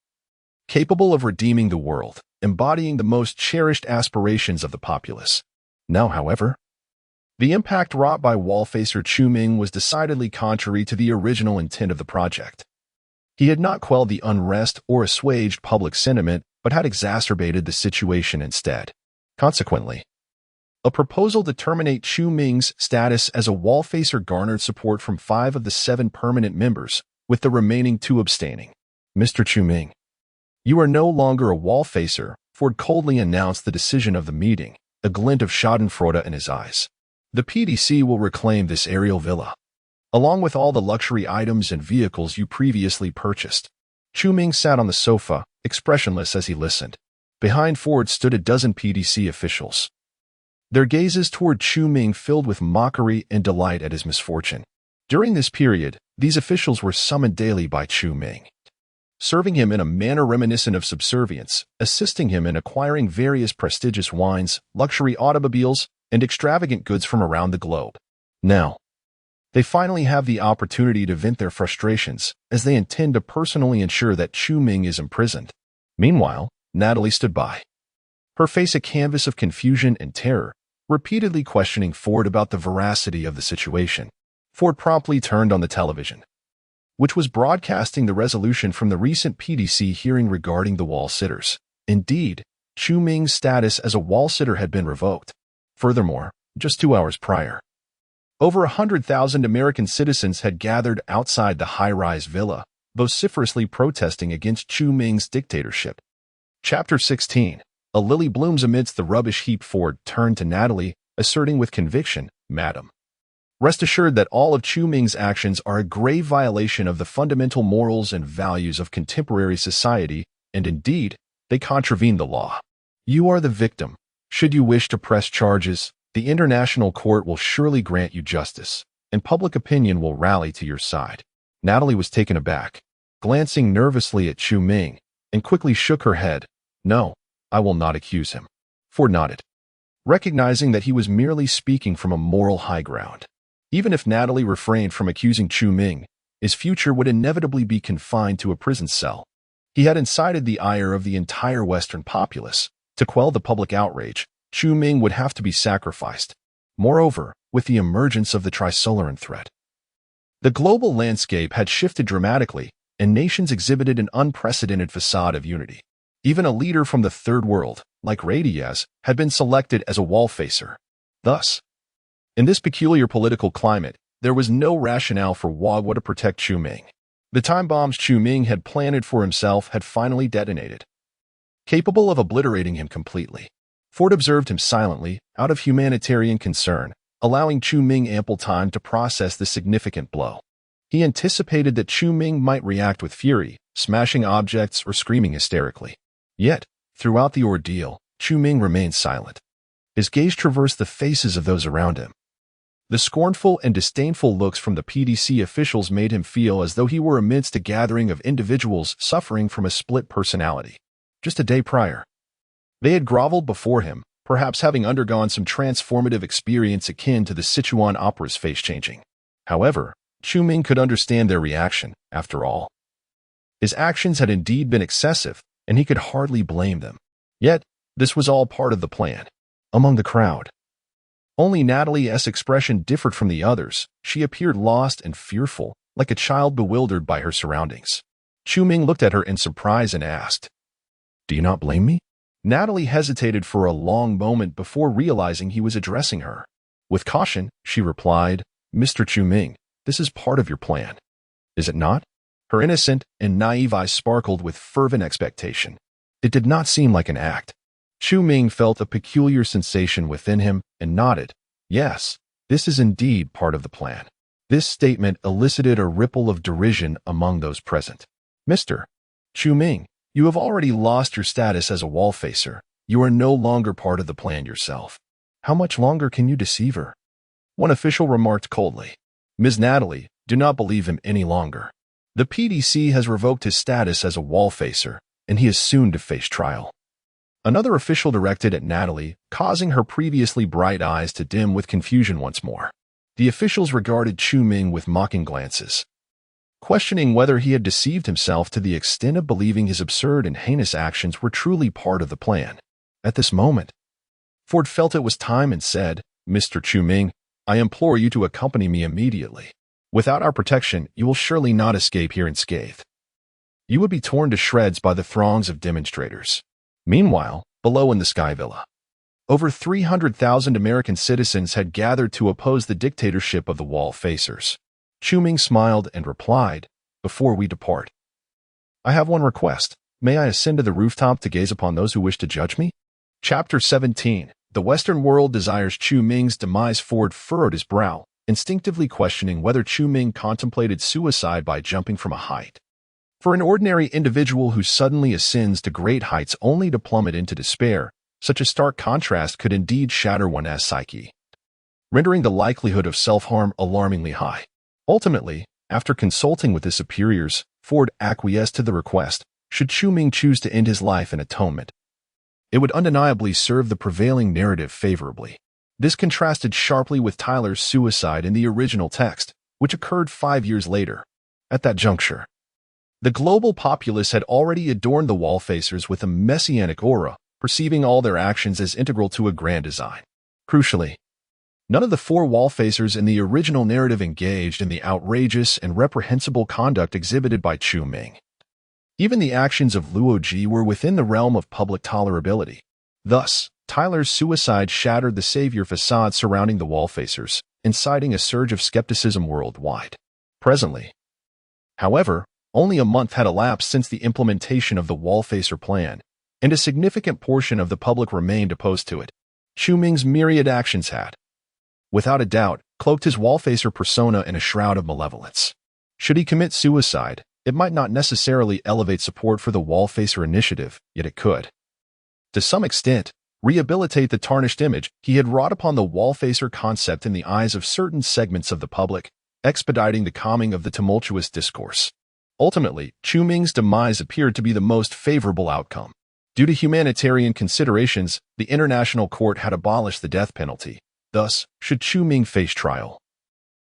A: capable of redeeming the world, embodying the most cherished aspirations of the populace. Now, however, the impact wrought by wall-facer Chu Ming was decidedly contrary to the original intent of the project. He had not quelled the unrest or assuaged public sentiment, but had exacerbated the situation instead. Consequently, a proposal to terminate Chu Ming's status as a wall-facer garnered support from 5 of the 7 permanent members, with the remaining 2 abstaining. Mr. Chu Ming, you are no longer a wall-facer, Ford coldly announced the decision of the meeting, a glint of schadenfreude in his eyes. The PDC will reclaim this aerial villa, along with all the luxury items and vehicles you previously purchased. Chu Ming sat on the sofa, expressionless as he listened. Behind Ford stood a dozen PDC officials, their gazes toward Chu Ming filled with mockery and delight at his misfortune. During this period, these officials were summoned daily by Chu Ming, serving him in a manner reminiscent of subservience, assisting him in acquiring various prestigious wines, luxury automobiles, and extravagant goods from around the globe. Now, they finally have the opportunity to vent their frustrations, as they intend to personally ensure that Chu Ming is imprisoned. Meanwhile, Natalie stood by, her face a canvas of confusion and terror, repeatedly questioning Ford about the veracity of the situation. Ford promptly turned on the television, which was broadcasting the resolution from the recent PDC hearing regarding the wall-sitters. Indeed, Chu Ming's status as a wall-sitter had been revoked. Furthermore, just 2 hours prior, over 100,000 American citizens had gathered outside the high-rise villa, vociferously protesting against Chu Ming's dictatorship. Chapter 16. A lily blooms amidst the rubbish heap. Ford turned to Natalie, asserting with conviction, "Madam, rest assured that all of Chu Ming's actions are a grave violation of the fundamental morals and values of contemporary society, and indeed, they contravene the law. You are the victim. Should you wish to press charges, the international court will surely grant you justice, and public opinion will rally to your side." Natalie was taken aback, glancing nervously at Chu Ming, and quickly shook her head. "No, I will not accuse him." Ford nodded, recognizing that he was merely speaking from a moral high ground. Even if Natalie refrained from accusing Chu Ming, his future would inevitably be confined to a prison cell. He had incited the ire of the entire Western populace. To quell the public outrage, Chu Ming would have to be sacrificed. Moreover, with the emergence of the Trisolaran threat, the global landscape had shifted dramatically, and nations exhibited an unprecedented facade of unity. Even a leader from the Third World, like Radiaz, had been selected as a wall-facer. Thus, in this peculiar political climate, there was no rationale for Wagwa to protect Chu Ming. The time bombs Chu Ming had planted for himself had finally detonated, capable of obliterating him completely. Ford observed him silently, out of humanitarian concern, allowing Chu Ming ample time to process the significant blow. He anticipated that Chu Ming might react with fury, smashing objects or screaming hysterically. Yet, throughout the ordeal, Chu Ming remained silent. His gaze traversed the faces of those around him. The scornful and disdainful looks from the PDC officials made him feel as though he were amidst a gathering of individuals suffering from a split personality. Just a day prior, they had groveled before him, perhaps having undergone some transformative experience akin to the Sichuan opera's face-changing. However, Chu Ming could understand their reaction, after all. His actions had indeed been excessive, and he could hardly blame them. Yet, this was all part of the plan. Among the crowd, only Natalie's expression differed from the others. She appeared lost and fearful, like a child bewildered by her surroundings. Chu Ming looked at her in surprise and asked, "Do you not blame me?" Natalie hesitated for a long moment before realizing he was addressing her. With caution, she replied, "Mr. Chu Ming, this is part of your plan. Is it not?" Her innocent and naive eyes sparkled with fervent expectation. It did not seem like an act. Chu Ming felt a peculiar sensation within him and nodded. Yes, this is indeed part of the plan. This statement elicited a ripple of derision among those present. "Mr. Chu Ming, you have already lost your status as a wall facer. You are no longer part of the plan yourself. How much longer can you deceive her?" One official remarked coldly. "Ms. Natalie, do not believe him any longer. The PDC has revoked his status as a wall facer, and he is soon to face trial." Another official directed at Natalie, causing her previously bright eyes to dim with confusion once more. The officials regarded Chu Ming with mocking glances, questioning whether he had deceived himself to the extent of believing his absurd and heinous actions were truly part of the plan. At this moment, Ford felt it was time and said, "Mr. Chu Ming, I implore you to accompany me immediately. Without our protection, you will surely not escape here unscathed. You would be torn to shreds by the throngs of demonstrators." Meanwhile, below in the Sky Villa, over 300,000 American citizens had gathered to oppose the dictatorship of the wall facers. Chu Ming smiled and replied, "Before we depart, I have one request. May I ascend to the rooftop to gaze upon those who wish to judge me?" Chapter 17. The Western world desires Chu Ming's demise. Ford furrowed his brow, instinctively questioning whether Chu Ming contemplated suicide by jumping from a height. For an ordinary individual who suddenly ascends to great heights only to plummet into despair, such a stark contrast could indeed shatter one's psyche, rendering the likelihood of self-harm alarmingly high. Ultimately, after consulting with his superiors, Ford acquiesced to the request, should Chu Ming choose to end his life in atonement. It would undeniably serve the prevailing narrative favorably. This contrasted sharply with Tyler's suicide in the original text, which occurred 5 years later. At that juncture, the global populace had already adorned the wall facers with a messianic aura, perceiving all their actions as integral to a grand design. Crucially, none of the 4 wall facers in the original narrative engaged in the outrageous and reprehensible conduct exhibited by Chu Ming. Even the actions of Luo Ji were within the realm of public tolerability. Thus, Tyler's suicide shattered the savior facade surrounding the wall facers, inciting a surge of skepticism worldwide. Presently, however, only a month had elapsed since the implementation of the wall facer plan, and a significant portion of the public remained opposed to it. Chu Ming's myriad actions had, without a doubt, cloaked his wall facer persona in a shroud of malevolence. Should he commit suicide, it might not necessarily elevate support for the wall facer initiative, yet it could, to some extent, rehabilitate the tarnished image he had wrought upon the wall facer concept in the eyes of certain segments of the public, expediting the calming of the tumultuous discourse. Ultimately, Chu Ming's demise appeared to be the most favorable outcome. Due to humanitarian considerations, the International Court had abolished the death penalty. Thus, should Chu Ming face trial,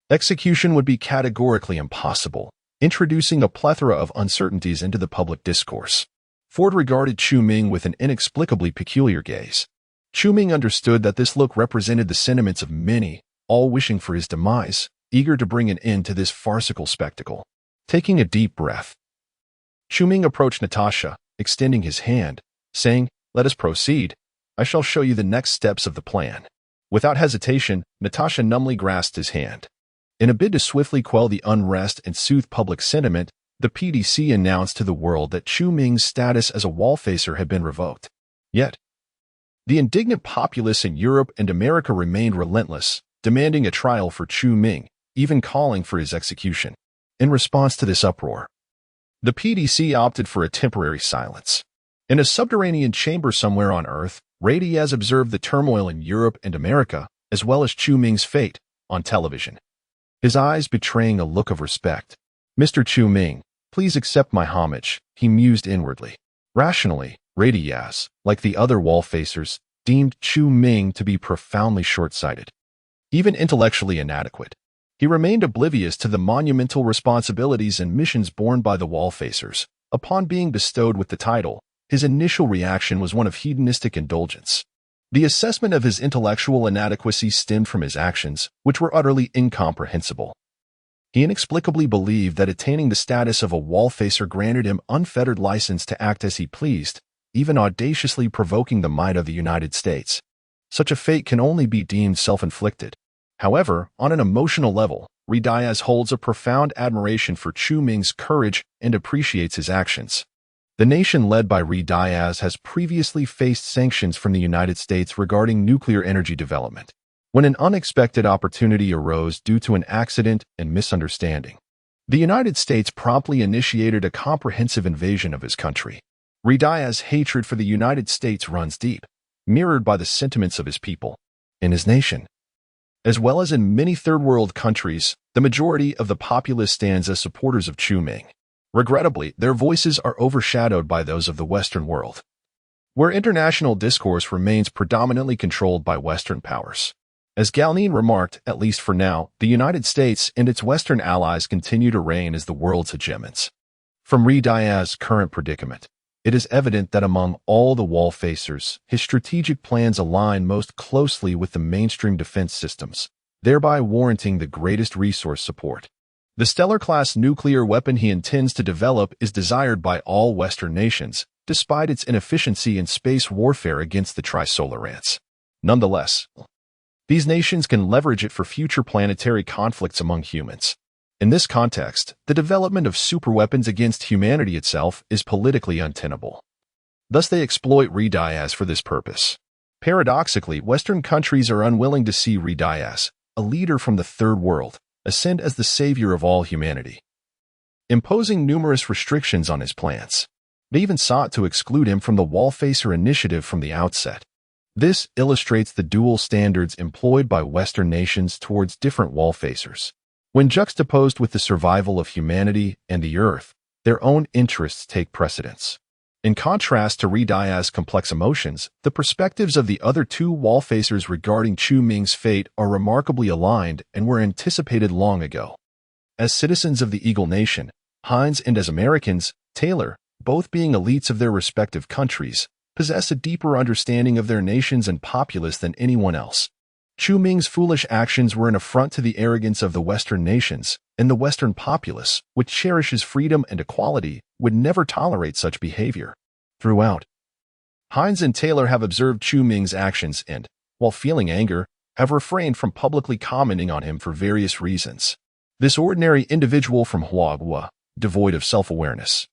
A: execution would be categorically impossible, introducing a plethora of uncertainties into the public discourse. Ford regarded Chu Ming with an inexplicably peculiar gaze. Chu Ming understood that this look represented the sentiments of many, all wishing for his demise, eager to bring an end to this farcical spectacle. Taking a deep breath, Chu Ming approached Natasha, extending his hand, saying, "Let us proceed. I shall show you the next steps of the plan." Without hesitation, Natasha numbly grasped his hand. In a bid to swiftly quell the unrest and soothe public sentiment, the PDC announced to the world that Chu Ming's status as a wall facer had been revoked. Yet, the indignant populace in Europe and America remained relentless, demanding a trial for Chu Ming, even calling for his execution. In response to this uproar, the PDC opted for a temporary silence. In a subterranean chamber somewhere on Earth, Ray Diaz observed the turmoil in Europe and America, as well as Chu Ming's fate, on television. His eyes betraying a look of respect. "Mr. Chu Ming, please accept my homage," he mused inwardly. Rationally, Ray Diaz, like the other wall-facers, deemed Chu Ming to be profoundly short-sighted, even intellectually inadequate. He remained oblivious to the monumental responsibilities and missions borne by the wall-facers. Upon being bestowed with the title, his initial reaction was one of hedonistic indulgence. The assessment of his intellectual inadequacy stemmed from his actions, which were utterly incomprehensible. He inexplicably believed that attaining the status of a wall-facer granted him unfettered license to act as he pleased, even audaciously provoking the might of the United States. Such a fate can only be deemed self-inflicted. However, on an emotional level, Ray Diaz holds a profound admiration for Chu Ming's courage and appreciates his actions. The nation led by Ray Diaz has previously faced sanctions from the United States regarding nuclear energy development, when an unexpected opportunity arose due to an accident and misunderstanding. The United States promptly initiated a comprehensive invasion of his country. Ray Diaz's hatred for the United States runs deep, mirrored by the sentiments of his people and his nation. As well as in many third-world countries, the majority of the populace stands as supporters of Chu Ming. Regrettably, their voices are overshadowed by those of the Western world, where international discourse remains predominantly controlled by Western powers. As Galactic remarked, at least for now, the United States and its Western allies continue to reign as the world's hegemons. From Ray Diaz's current predicament, it is evident that among all the wall-facers, his strategic plans align most closely with the mainstream defense systems, thereby warranting the greatest resource support. The Stellar-class nuclear weapon he intends to develop is desired by all Western nations, despite its inefficiency in space warfare against the Trisolarans. Nonetheless, these nations can leverage it for future planetary conflicts among humans. In this context, the development of superweapons against humanity itself is politically untenable. Thus they exploit Ray Diaz for this purpose. Paradoxically, Western countries are unwilling to see Ray Diaz, a leader from the Third World, ascend as the savior of all humanity, imposing numerous restrictions on his plans. They even sought to exclude him from the Wall-Facer initiative from the outset. This illustrates the dual standards employed by Western nations towards different Wall-Facers. When juxtaposed with the survival of humanity and the Earth, their own interests take precedence. In contrast to Ray Diaz's complex emotions, the perspectives of the other two wall-facers regarding Chu Ming's fate are remarkably aligned and were anticipated long ago. As citizens of the Eagle Nation, Hines, and as Americans, Taylor, both being elites of their respective countries, possess a deeper understanding of their nations and populace than anyone else. Chu Ming's foolish actions were an affront to the arrogance of the Western nations, and the Western populace, which cherishes freedom and equality, would never tolerate such behavior. Throughout, Hines and Taylor have observed Chu Ming's actions and, while feeling anger, have refrained from publicly commenting on him for various reasons. This ordinary individual from Huagua, devoid of self-awareness,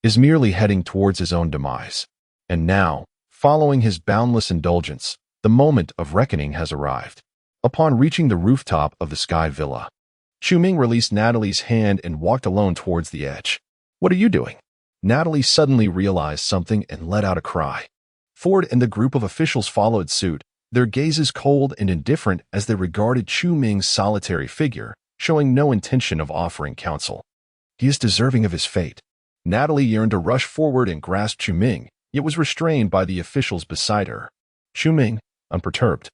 A: is merely heading towards his own demise. And now, following his boundless indulgence, the moment of reckoning has arrived. Upon reaching the rooftop of the Sky Villa, Chu Ming released Natalie's hand and walked alone towards the edge. "What are you doing?" Natalie suddenly realized something and let out a cry. Ford and the group of officials followed suit, their gazes cold and indifferent as they regarded Chu Ming's solitary figure, showing no intention of offering counsel. "He is deserving of his fate." Natalie yearned to rush forward and grasp Chu Ming, yet was restrained by the officials beside her. Chu Ming, unperturbed,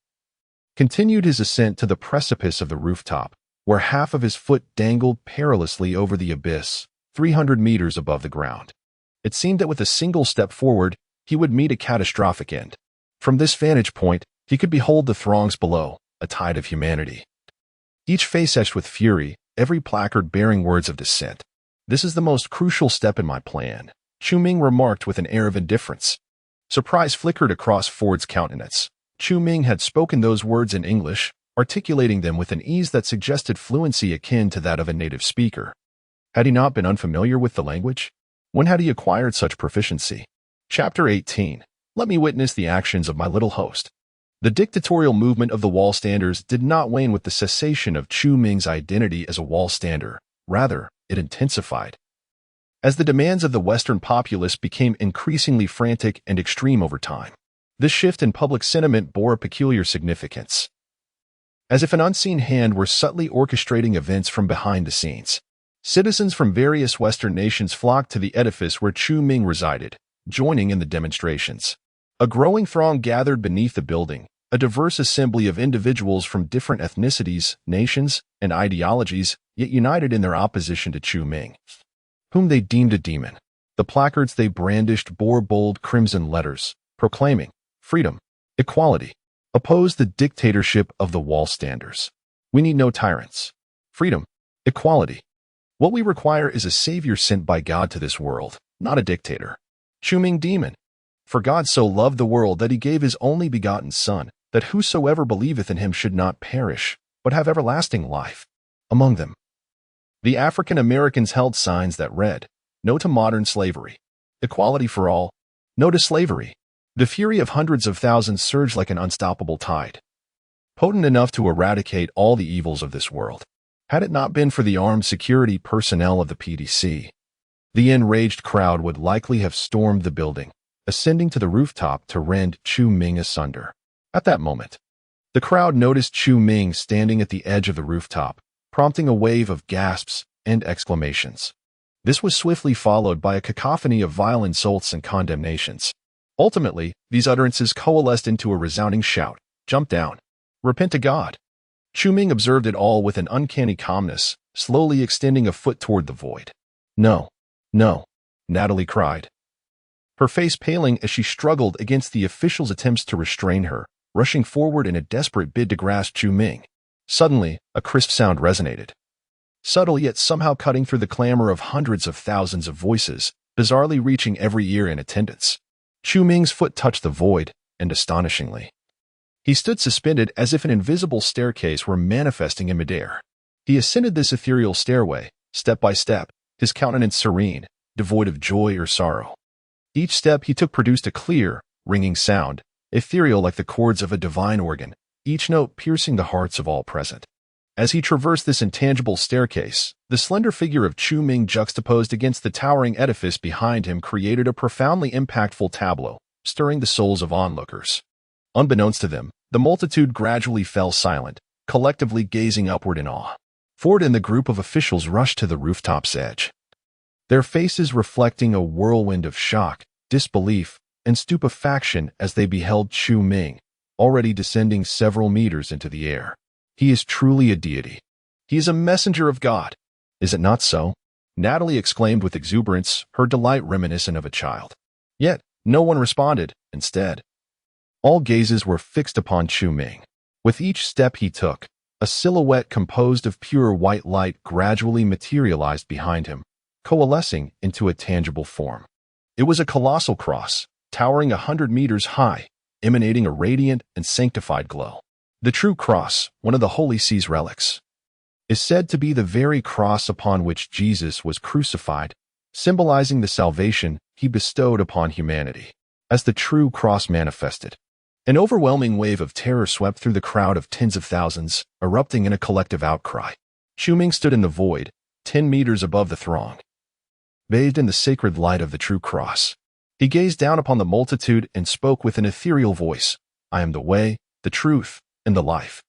A: continued his ascent to the precipice of the rooftop, where half of his foot dangled perilously over the abyss, 300 meters above the ground. It seemed that with a single step forward, he would meet a catastrophic end. From this vantage point, he could behold the throngs below, a tide of humanity, each face etched with fury, every placard bearing words of dissent. "This is the most crucial step in my plan," Chu Ming remarked with an air of indifference. Surprise flickered across Ford's countenance. Chu Ming had spoken those words in English, articulating them with an ease that suggested fluency akin to that of a native speaker. Had he not been unfamiliar with the language? When had he acquired such proficiency? Chapter 18. Let me witness the actions of my little host. The dictatorial movement of the wall standers did not wane with the cessation of Chu Ming's identity as a wall stander. Rather, it intensified. As the demands of the Western populace became increasingly frantic and extreme over time, this shift in public sentiment bore a peculiar significance. As if an unseen hand were subtly orchestrating events from behind the scenes, citizens from various Western nations flocked to the edifice where Chu Ming resided, joining in the demonstrations. A growing throng gathered beneath the building, a diverse assembly of individuals from different ethnicities, nations, and ideologies, yet united in their opposition to Chu Ming, whom they deemed a demon. The placards they brandished bore bold crimson letters, proclaiming freedom, equality, oppose the dictatorship of the wall standers. We need no tyrants. Freedom, equality. What we require is a savior sent by God to this world, not a dictator. Chu Ming demon. For God so loved the world that he gave his only begotten Son, that whosoever believeth in him should not perish, but have everlasting life. Among them, the African Americans held signs that read, "No to modern slavery. Equality for all. No to slavery." The fury of hundreds of thousands surged like an unstoppable tide, potent enough to eradicate all the evils of this world. Had it not been for the armed security personnel of the PDC, the enraged crowd would likely have stormed the building, ascending to the rooftop to rend Chu Ming asunder. At that moment, the crowd noticed Chu Ming standing at the edge of the rooftop, prompting a wave of gasps and exclamations. This was swiftly followed by a cacophony of vile insults and condemnations. Ultimately, these utterances coalesced into a resounding shout, "Jump down! Repent to God!" Chu Ming observed it all with an uncanny calmness, slowly extending a foot toward the void. "No, no," Natalie cried, her face paling as she struggled against the officials' attempts to restrain her, rushing forward in a desperate bid to grasp Chu Ming. Suddenly, a crisp sound resonated, subtle yet somehow cutting through the clamor of hundreds of thousands of voices, bizarrely reaching every ear in attendance. Chu Ming's foot touched the void, and astonishingly, he stood suspended as if an invisible staircase were manifesting in midair. He ascended this ethereal stairway, step by step, his countenance serene, devoid of joy or sorrow. Each step he took produced a clear, ringing sound, ethereal like the chords of a divine organ, each note piercing the hearts of all present. As he traversed this intangible staircase, the slender figure of Chu Ming juxtaposed against the towering edifice behind him created a profoundly impactful tableau, stirring the souls of onlookers. Unbeknownst to them, the multitude gradually fell silent, collectively gazing upward in awe. Ford and the group of officials rushed to the rooftop's edge, their faces reflecting a whirlwind of shock, disbelief, and stupefaction as they beheld Chu Ming, already descending several meters into the air. He is truly a deity. He is a messenger of God. Is it not so? Natalie exclaimed with exuberance, her delight reminiscent of a child. Yet, no one responded. Instead, all gazes were fixed upon Chu Ming. With each step he took, a silhouette composed of pure white light gradually materialized behind him, coalescing into a tangible form. It was a colossal cross, towering 100 meters high, emanating a radiant and sanctified glow. The true cross, one of the Holy See's relics, is said to be the very cross upon which Jesus was crucified, symbolizing the salvation he bestowed upon humanity. As the true cross manifested, an overwhelming wave of terror swept through the crowd of tens of thousands, erupting in a collective outcry. Chu Ming stood in the void, 10 meters above the throng, bathed in the sacred light of the true cross. He gazed down upon the multitude and spoke with an ethereal voice, "I am the way, the truth, and the life.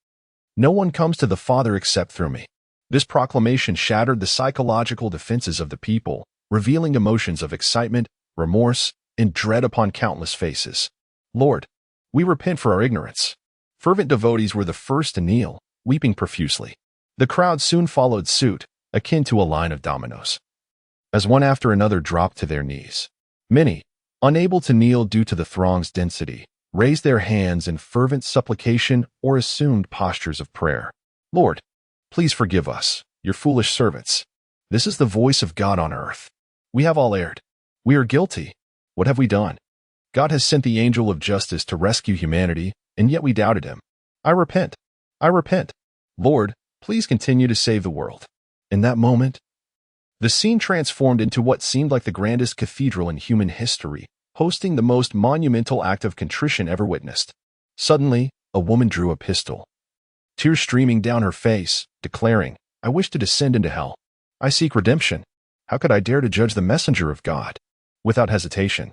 A: No one comes to the Father except through me." This proclamation shattered the psychological defenses of the people, revealing emotions of excitement, remorse, and dread upon countless faces. "Lord, we repent for our ignorance." Fervent devotees were the first to kneel, weeping profusely. The crowd soon followed suit, akin to a line of dominoes, as one after another dropped to their knees. Many, unable to kneel due to the throng's density, raised their hands in fervent supplication or assumed postures of prayer. "Lord, please forgive us, your foolish servants. This is the voice of God on earth. We have all erred. We are guilty. What have we done? God has sent the angel of justice to rescue humanity, and yet we doubted him. I repent. I repent. Lord, please continue to save the world." In that moment, the scene transformed into what seemed like the grandest cathedral in human history, hosting the most monumental act of contrition ever witnessed. Suddenly, a woman drew a pistol, tears streaming down her face, declaring, "I wish to descend into hell. I seek redemption. How could I dare to judge the messenger of God?" Without hesitation,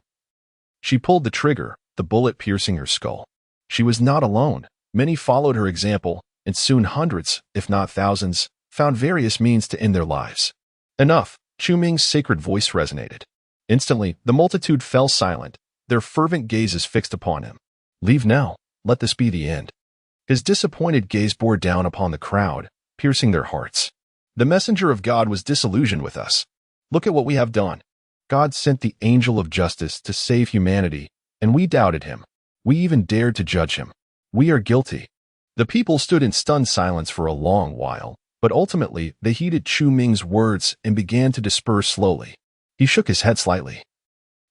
A: she pulled the trigger, the bullet piercing her skull. She was not alone. Many followed her example, and soon hundreds, if not thousands, found various means to end their lives. Enough, Chu Ming's sacred voice resonated. Instantly, the multitude fell silent, their fervent gazes fixed upon him. "Leave now, let this be the end." His disappointed gaze bore down upon the crowd, piercing their hearts. "The messenger of God was disillusioned with us. Look at what we have done. God sent the angel of justice to save humanity, and we doubted him. We even dared to judge him. We are guilty." The people stood in stunned silence for a long while, but ultimately they heeded Chu Ming's words and began to disperse slowly. He shook his head slightly.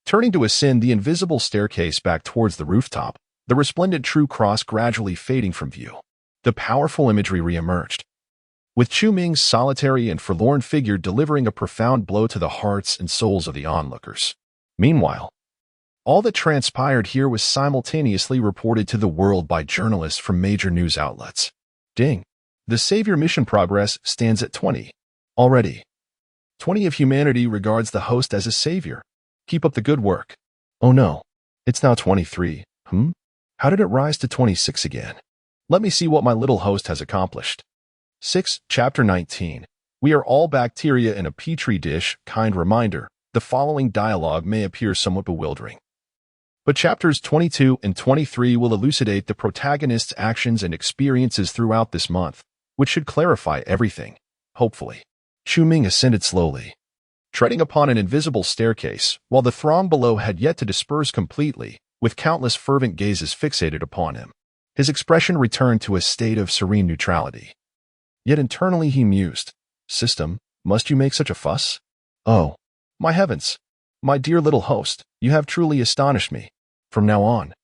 A: Turning to ascend the invisible staircase back towards the rooftop, the resplendent true cross gradually fading from view. The powerful imagery reemerged, with Chu Ming's solitary and forlorn figure delivering a profound blow to the hearts and souls of the onlookers. Meanwhile, all that transpired here was simultaneously reported to the world by journalists from major news outlets. Ding! The Savior mission progress stands at 20. Already, 20 of humanity regards the host as a savior. Keep up the good work. Oh no, it's now 23. How did it rise to 26 again? Let me see what my little host has accomplished. 6. Chapter 19. We are all bacteria in a petri dish. Kind reminder, the following dialogue may appear somewhat bewildering, but chapters 22 and 23 will elucidate the protagonist's actions and experiences throughout this month, which should clarify everything, hopefully. Chu Ming ascended slowly, treading upon an invisible staircase, while the throng below had yet to disperse completely, with countless fervent gazes fixated upon him. His expression returned to a state of serene neutrality. Yet internally he mused, "System, must you make such a fuss? Oh, my heavens! My dear little host, you have truly astonished me. From now on,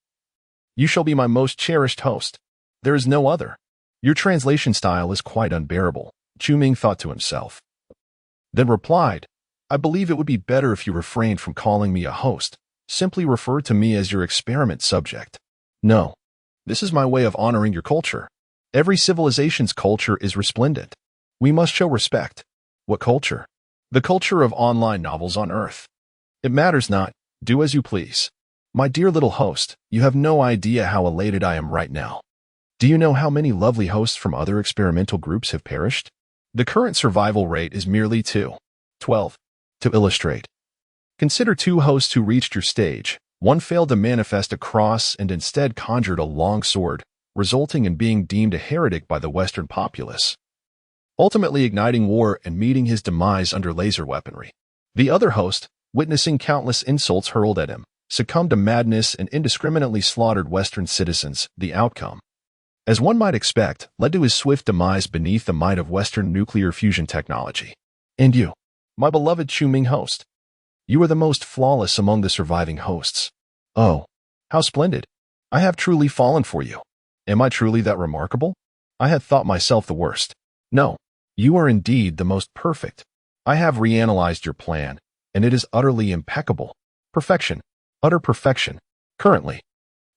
A: you shall be my most cherished host. There is no other. Your translation style is quite unbearable," Chu Ming thought to himself. Then replied, "I believe it would be better if you refrained from calling me a host. Simply refer to me as your experiment subject. No, this is my way of honoring your culture. Every civilization's culture is resplendent. We must show respect." What culture? The culture of online novels on Earth. It matters not. Do as you please. My dear little host, you have no idea how elated I am right now. Do you know how many lovely hosts from other experimental groups have perished? The current survival rate is merely 2.12. To illustrate, consider 2 hosts who reached your stage. One failed to manifest a cross and instead conjured a long sword, resulting in being deemed a heretic by the Western populace, ultimately igniting war and meeting his demise under laser weaponry. The other host, witnessing countless insults hurled at him, succumbed to madness and indiscriminately slaughtered Western citizens. The outcome, as one might expect, led to his swift demise beneath the might of Western nuclear fusion technology. And you, my beloved Chu Ming host, you are the most flawless among the surviving hosts. Oh, how splendid! I have truly fallen for you. Am I truly that remarkable? I had thought myself the worst. No, you are indeed the most perfect. I have reanalyzed your plan, and it is utterly impeccable. Perfection. Utter perfection. Currently,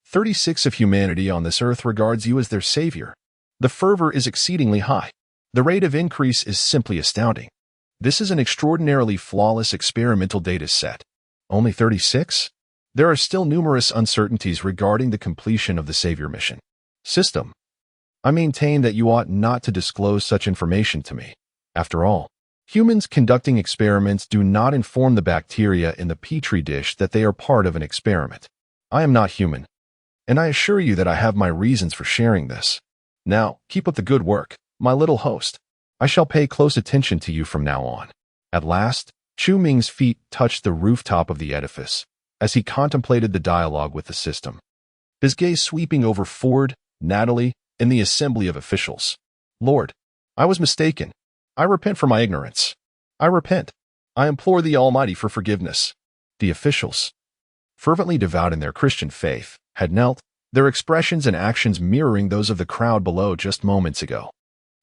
A: 36 of humanity on this earth regards you as their savior. The fervor is exceedingly high. The rate of increase is simply astounding. This is an extraordinarily flawless experimental data set. Only 36? There are still numerous uncertainties regarding the completion of the savior mission. System, I maintain that you ought not to disclose such information to me. After all, humans conducting experiments do not inform the bacteria in the petri dish that they are part of an experiment. I am not human, and I assure you that I have my reasons for sharing this. Now, keep up the good work, my little host. I shall pay close attention to you from now on. At last, Chu Ming's feet touched the rooftop of the edifice as he contemplated the dialogue with the system, his gaze sweeping over Ford, Natalie, and the assembly of officials. Lord, I was mistaken. I repent for my ignorance. I repent. I implore the Almighty for forgiveness. The officials, fervently devout in their Christian faith, had knelt, their expressions and actions mirroring those of the crowd below just moments ago.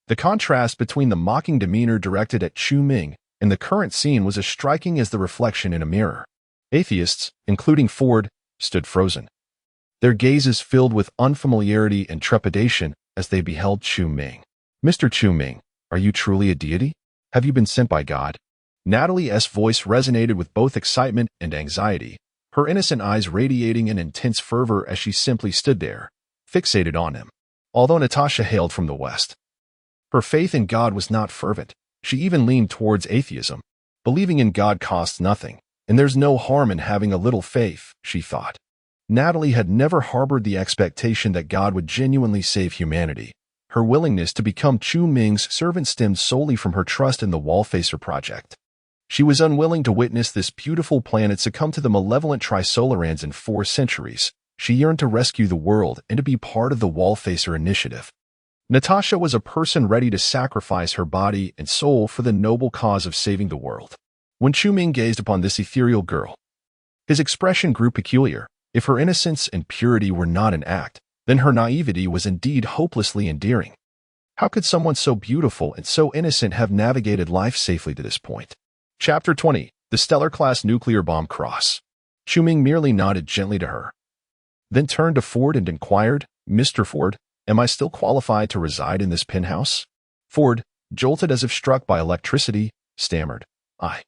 A: The contrast between the mocking demeanor directed at Chu Ming and the current scene was as striking as the reflection in a mirror. Atheists, including Ford, stood frozen, their gazes filled with unfamiliarity and trepidation as they beheld Chu Ming. "Mr. Chu Ming, are you truly a deity? Have you been sent by God?" Natalie's voice resonated with both excitement and anxiety, her innocent eyes radiating an intense fervor as she simply stood there, fixated on him. Although Natasha hailed from the West, her faith in God was not fervent. She even leaned towards atheism. Believing in God costs nothing, and there's no harm in having a little faith, she thought. Natalie had never harbored the expectation that God would genuinely save humanity. Her willingness to become Chu Ming's servant stemmed solely from her trust in the Wallfacer project. She was unwilling to witness this beautiful planet succumb to the malevolent Trisolarans in 4 centuries. She yearned to rescue the world and to be part of the Wallfacer initiative. Natasha was a person ready to sacrifice her body and soul for the noble cause of saving the world. When Chu Ming gazed upon this ethereal girl, his expression grew peculiar. If her innocence and purity were not an act, then her naivety was indeed hopelessly endearing. How could someone so beautiful and so innocent have navigated life safely to this point? Chapter 20. The Stellar-class nuclear bomb cross. Chu Ming merely nodded gently to her, then turned to Ford and inquired, "Mr. Ford, am I still qualified to reside in this penthouse?" Ford, jolted as if struck by electricity, stammered, I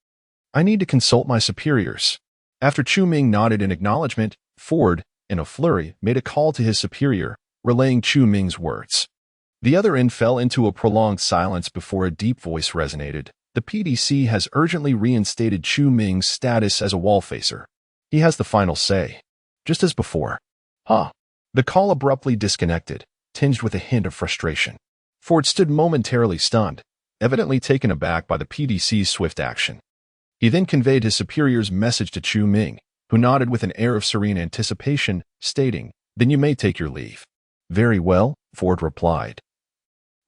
A: need to consult my superiors." After Chu Ming nodded in acknowledgement, Ford, in a flurry, made a call to his superior, relaying Chu Ming's words. The other end fell into a prolonged silence before a deep voice resonated. "The PDC has urgently reinstated Chu Ming's status as a Wallfacer. He has the final say." Just as before. The call abruptly disconnected, tinged with a hint of frustration. Ford stood momentarily stunned, evidently taken aback by the PDC's swift action. He then conveyed his superior's message to Chu Ming, who nodded with an air of serene anticipation, stating, "Then you may take your leave." "Very well," Ford replied,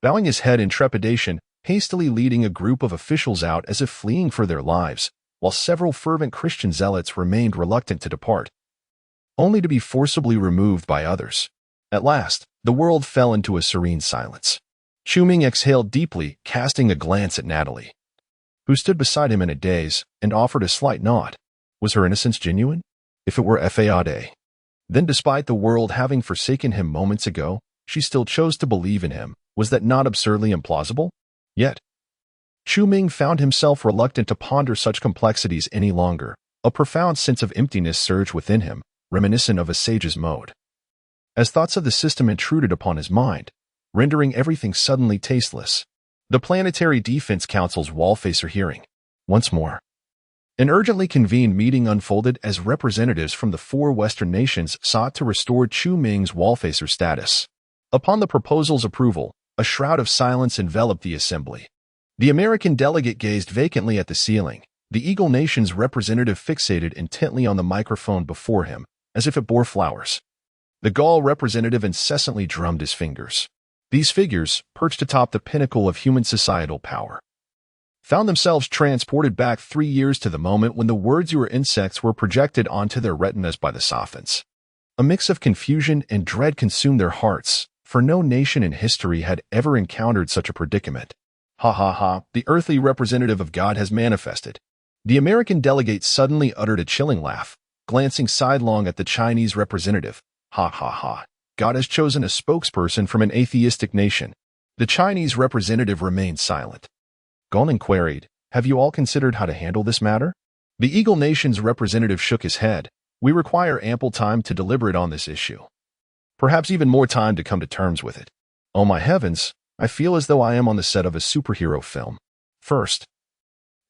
A: bowing his head in trepidation, hastily leading a group of officials out as if fleeing for their lives, while several fervent Christian zealots remained reluctant to depart, only to be forcibly removed by others. At last, the world fell into a serene silence. Chu Ming exhaled deeply, casting a glance at Natalie, who stood beside him in a daze, and offered a slight nod. Was her innocence genuine? If it were FAAD, then despite the world having forsaken him moments ago, she still chose to believe in him. Was that not absurdly implausible? Yet, Chu Ming found himself reluctant to ponder such complexities any longer. A profound sense of emptiness surged within him, reminiscent of a sage's mode, as thoughts of the system intruded upon his mind, rendering everything suddenly tasteless. The Planetary Defense Council's Wallfacer hearing. Once more, an urgently convened meeting unfolded as representatives from the 4 Western nations sought to restore Chu Ming's Wallfacer status. Upon the proposal's approval, a shroud of silence enveloped the assembly. The American delegate gazed vacantly at the ceiling, the Eagle Nation's representative fixated intently on the microphone before him, as if it bore flowers. The Gaul representative incessantly drummed his fingers. These figures, perched atop the pinnacle of human societal power, found themselves transported back 3 years to the moment when the words "you are insects" were projected onto their retinas by the Sophons. A mix of confusion and dread consumed their hearts, for no nation in history had ever encountered such a predicament. The earthly representative of God has manifested. The American delegate suddenly uttered a chilling laugh, glancing sidelong at the Chinese representative. God has chosen a spokesperson from an atheistic nation. The Chinese representative remained silent. Gong queried, "Have you all considered how to handle this matter?" The Eagle Nation's representative shook his head. "We require ample time to deliberate on this issue. Perhaps even more time to come to terms with it. Oh my heavens, I feel as though I am on the set of a superhero film. First,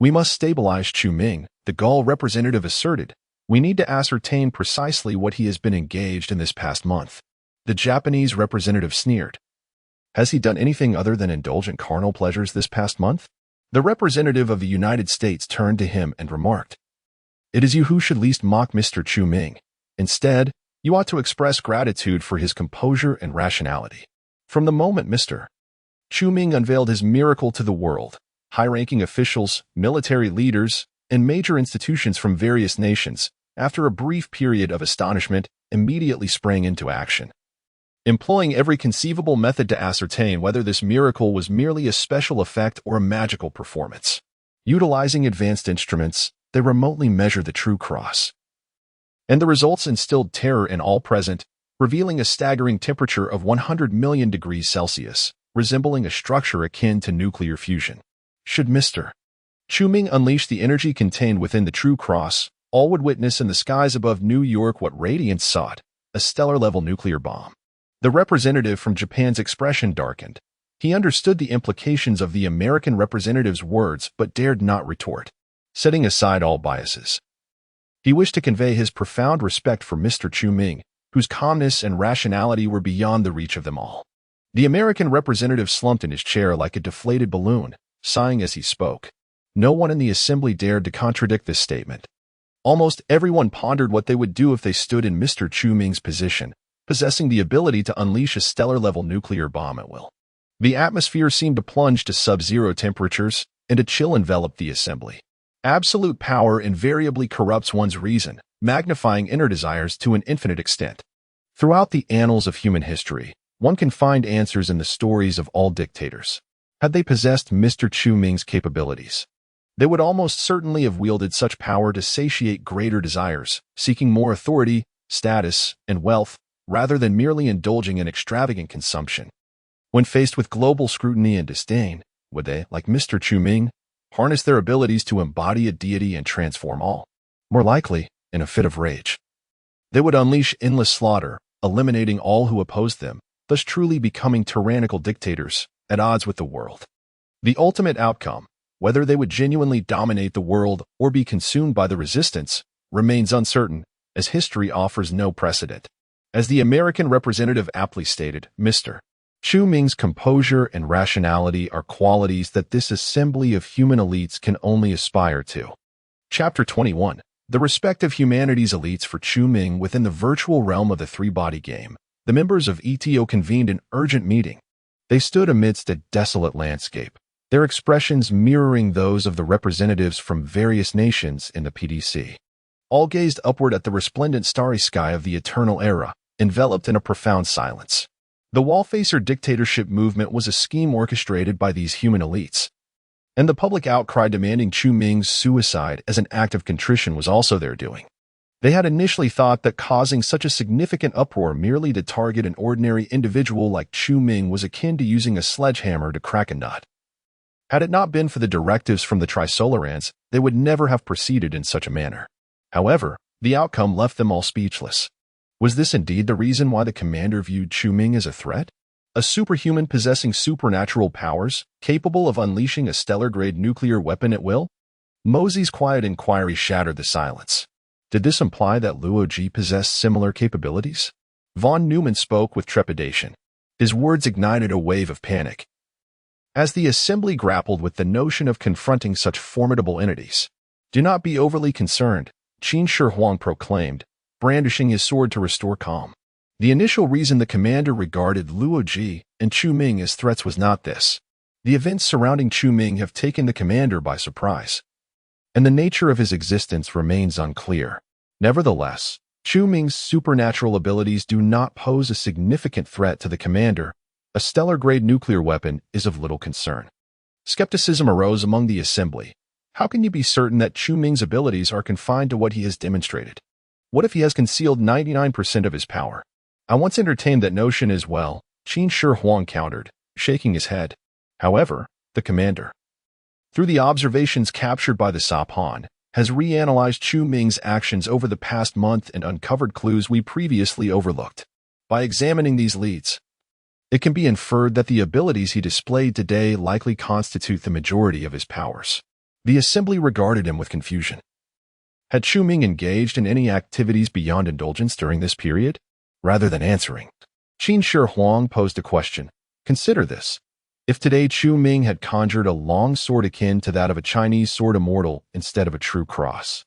A: we must stabilize Chu Ming," the Gaul representative asserted. "We need to ascertain precisely what he has been engaged in this past month." The Japanese representative sneered. "Has he done anything other than indulge in carnal pleasures this past month?" The representative of the United States turned to him and remarked, "It is you who should least mock Mr. Chu Ming. Instead, you ought to express gratitude for his composure and rationality. From the moment Mr. Chu Ming unveiled his miracle to the world, high-ranking officials, military leaders, and major institutions from various nations, after a brief period of astonishment, immediately sprang into action, employing every conceivable method to ascertain whether this miracle was merely a special effect or a magical performance. Utilizing advanced instruments, they remotely measured the true cross. And the results instilled terror in all present, revealing a staggering temperature of 100 million degrees Celsius, resembling a structure akin to nuclear fusion. Should Mr. Chu-Ming unleash the energy contained within the true cross, all would witness in the skies above New York what radiance sought, a stellar-level nuclear bomb. The representative from Japan's expression darkened. He understood the implications of the American representative's words but dared not retort, setting aside all biases. He wished to convey his profound respect for Mr. Chu-Ming, whose calmness and rationality were beyond the reach of them all. The American representative slumped in his chair like a deflated balloon, sighing as he spoke. No one in the assembly dared to contradict this statement. Almost everyone pondered what they would do if they stood in Mr. Chu-Ming's position, possessing the ability to unleash a stellar-level nuclear bomb at will. The atmosphere seemed to plunge to sub-zero temperatures, and a chill enveloped the assembly. Absolute power invariably corrupts one's reason, magnifying inner desires to an infinite extent. Throughout the annals of human history, one can find answers in the stories of all dictators. Had they possessed Mr. Chu-Ming's capabilities, they would almost certainly have wielded such power to satiate greater desires, seeking more authority, status, and wealth, rather than merely indulging in extravagant consumption. When faced with global scrutiny and disdain, would they, like Mr. Chu-Ming, harness their abilities to embody a deity and transform all? More likely, in a fit of rage, they would unleash endless slaughter, eliminating all who opposed them, thus truly becoming tyrannical dictators, at odds with the world. The ultimate outcome, whether they would genuinely dominate the world or be consumed by the resistance, remains uncertain, as history offers no precedent. As the American representative aptly stated, Mr. Chu-Ming's composure and rationality are qualities that this assembly of human elites can only aspire to. Chapter 21. The respect of humanity's elites for Chu-Ming within the virtual realm of the three-body game. The members of ETO convened an urgent meeting. They stood amidst a desolate landscape, their expressions mirroring those of the representatives from various nations in the PDC. All gazed upward at the resplendent starry sky of the eternal era, enveloped in a profound silence. The wall-facer dictatorship movement was a scheme orchestrated by these human elites, and the public outcry demanding Chu-Ming's suicide as an act of contrition was also their doing. They had initially thought that causing such a significant uproar merely to target an ordinary individual like Chu-Ming was akin to using a sledgehammer to crack a nut. Had it not been for the directives from the Trisolarans, they would never have proceeded in such a manner. However, the outcome left them all speechless. Was this indeed the reason why the commander viewed Chu-Ming as a threat? A superhuman possessing supernatural powers, capable of unleashing a stellar-grade nuclear weapon at will? Mosey's quiet inquiry shattered the silence. Did this imply that Luo Ji possessed similar capabilities? Von Neumann spoke with trepidation. His words ignited a wave of panic. As the assembly grappled with the notion of confronting such formidable entities, "Do not be overly concerned," Qin Shi Huang proclaimed, brandishing his sword to restore calm. The initial reason the commander regarded Luo Ji and Chu-Ming as threats was not this. The events surrounding Chu-Ming have taken the commander by surprise, and the nature of his existence remains unclear. Nevertheless, Chu-Ming's supernatural abilities do not pose a significant threat to the commander. A stellar-grade nuclear weapon is of little concern. Skepticism arose among the assembly. How can you be certain that Chu-Ming's abilities are confined to what he has demonstrated? What if he has concealed 99% of his power? I once entertained that notion as well, Qin Shi Huang countered, shaking his head. However, the commander, through the observations captured by the Sapan, has reanalyzed Chu-Ming's actions over the past month and uncovered clues we previously overlooked. By examining these leads, it can be inferred that the abilities he displayed today likely constitute the majority of his powers. The assembly regarded him with confusion. Had Chu-Ming engaged in any activities beyond indulgence during this period? Rather than answering, Qin Shi Huang posed a question. Consider this. If today Chu-Ming had conjured a long sword akin to that of a Chinese sword immortal instead of a true cross,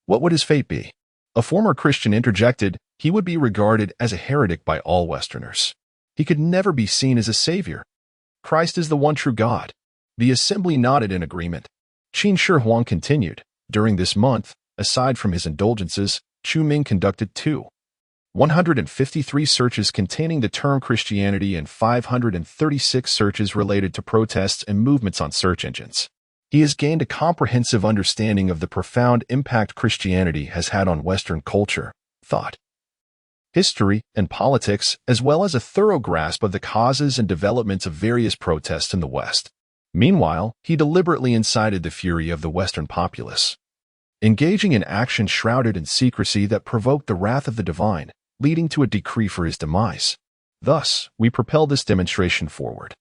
A: what would his fate be? A former Christian interjected, he would be regarded as a heretic by all Westerners. He could never be seen as a savior. Christ is the one true God. The assembly nodded in agreement. Qin Shi Huang continued, during this month, aside from his indulgences, Chu-Ming conducted 153 searches containing the term Christianity and 536 searches related to protests and movements on search engines. He has gained a comprehensive understanding of the profound impact Christianity has had on Western culture, thought, history, and politics, as well as a thorough grasp of the causes and developments of various protests in the West. Meanwhile, he deliberately incited the fury of the Western populace, engaging in actions shrouded in secrecy that provoked the wrath of the divine, leading to a decree for his demise. Thus, we propelled this demonstration forward.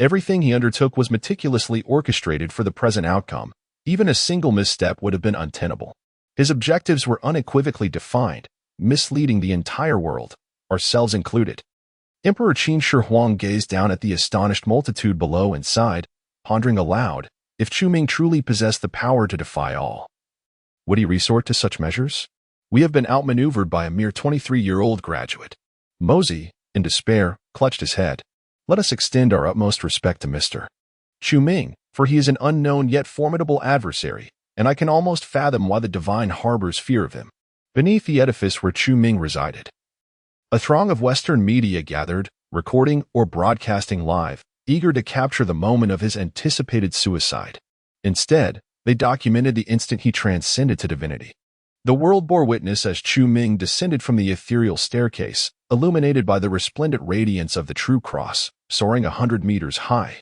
A: Everything he undertook was meticulously orchestrated for the present outcome. Even a single misstep would have been untenable. His objectives were unequivocally defined, misleading the entire world, ourselves included. Emperor Qin Shi Huang gazed down at the astonished multitude below and sighed, pondering aloud, if Chu Ming truly possessed the power to defy all, would he resort to such measures? We have been outmaneuvered by a mere 23-year-old graduate. Mosey, in despair, clutched his head. Let us extend our utmost respect to Mr. Chu Ming, for he is an unknown yet formidable adversary, and I can almost fathom why the divine harbors fear of him. Beneath the edifice where Chu Ming resided, a throng of Western media gathered, recording or broadcasting live, eager to capture the moment of his anticipated suicide. Instead, they documented the instant he transcended to divinity. The world bore witness as Chu Ming descended from the ethereal staircase, illuminated by the resplendent radiance of the true cross, soaring 100 meters high,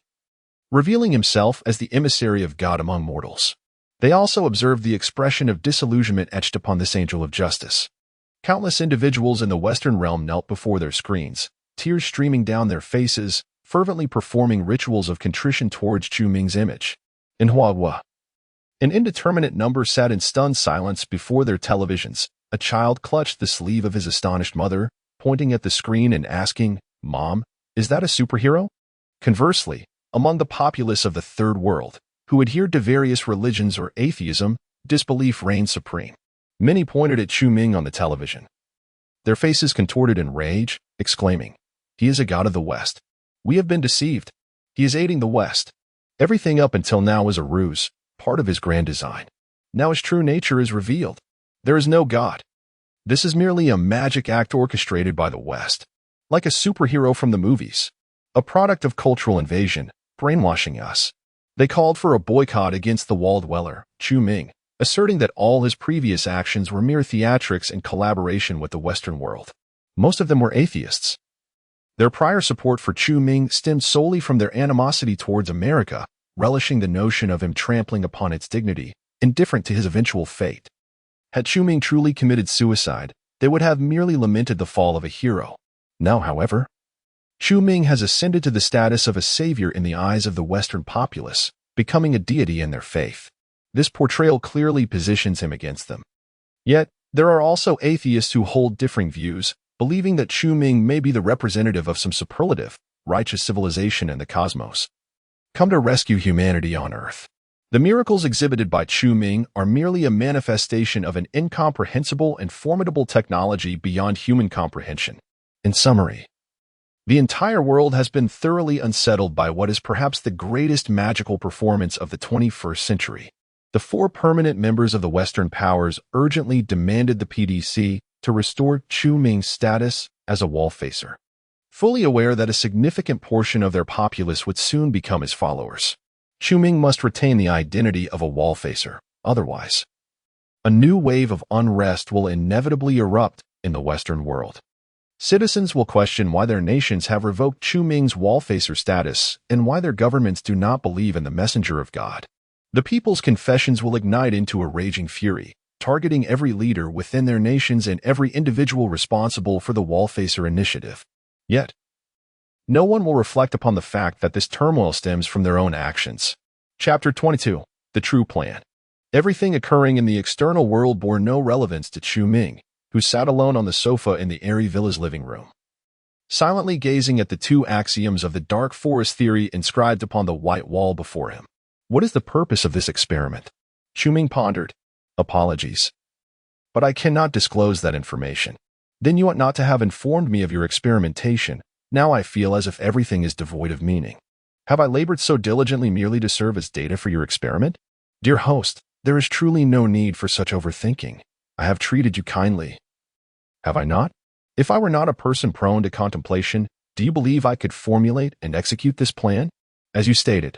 A: revealing himself as the emissary of God among mortals. They also observed the expression of disillusionment etched upon this angel of justice. Countless individuals in the Western realm knelt before their screens, tears streaming down their faces, fervently performing rituals of contrition towards Chu Ming's image. Manhwa. An indeterminate number sat in stunned silence before their televisions. A child clutched the sleeve of his astonished mother, pointing at the screen and asking, "Mom, is that a superhero?" Conversely, among the populace of the Third World, who adhered to various religions or atheism, disbelief reigned supreme. Many pointed at Chu Ming on the television, their faces contorted in rage, exclaiming, "He is a god of the West. We have been deceived. He is aiding the West. Everything up until now was a ruse, part of his grand design. Now his true nature is revealed. There is no God. This is merely a magic act orchestrated by the West, like a superhero from the movies, a product of cultural invasion, brainwashing us." They called for a boycott against the wall dweller, Chu Ming, asserting that all his previous actions were mere theatrics in collaboration with the Western world. Most of them were atheists. Their prior support for Chu Ming stemmed solely from their animosity towards America, relishing the notion of him trampling upon its dignity, indifferent to his eventual fate. Had Chu Ming truly committed suicide, they would have merely lamented the fall of a hero. Now, however, Chu Ming has ascended to the status of a savior in the eyes of the Western populace, becoming a deity in their faith. This portrayal clearly positions him against them. Yet, there are also atheists who hold differing views, believing that Chu Ming may be the representative of some superlative, righteous civilization in the cosmos, come to rescue humanity on Earth. The miracles exhibited by Chu Ming are merely a manifestation of an incomprehensible and formidable technology beyond human comprehension. In summary, the entire world has been thoroughly unsettled by what is perhaps the greatest magical performance of the 21st century. The four permanent members of the Western powers urgently demanded the PDC to restore Chu Ming's status as a wall-facer, fully aware that a significant portion of their populace would soon become his followers. Chu Ming must retain the identity of a wall-facer, otherwise, a new wave of unrest will inevitably erupt in the Western world. Citizens will question why their nations have revoked Chu Ming's wall-facer status and why their governments do not believe in the messenger of God. The people's confessions will ignite into a raging fury, targeting every leader within their nations and every individual responsible for the wall-facer initiative. Yet, no one will reflect upon the fact that this turmoil stems from their own actions. Chapter 22. The True Plan. Everything occurring in the external world bore no relevance to Chu Ming, who sat alone on the sofa in the airy villa's living room, silently gazing at the two axioms of the dark forest theory inscribed upon the white wall before him. What is the purpose of this experiment? Chu Ming pondered. Apologies, but I cannot disclose that information. Then you ought not to have informed me of your experimentation. Now I feel as if everything is devoid of meaning. Have I labored so diligently merely to serve as data for your experiment? Dear host, there is truly no need for such overthinking. I have treated you kindly. Have I not? If I were not a person prone to contemplation, do you believe I could formulate and execute this plan? As you stated,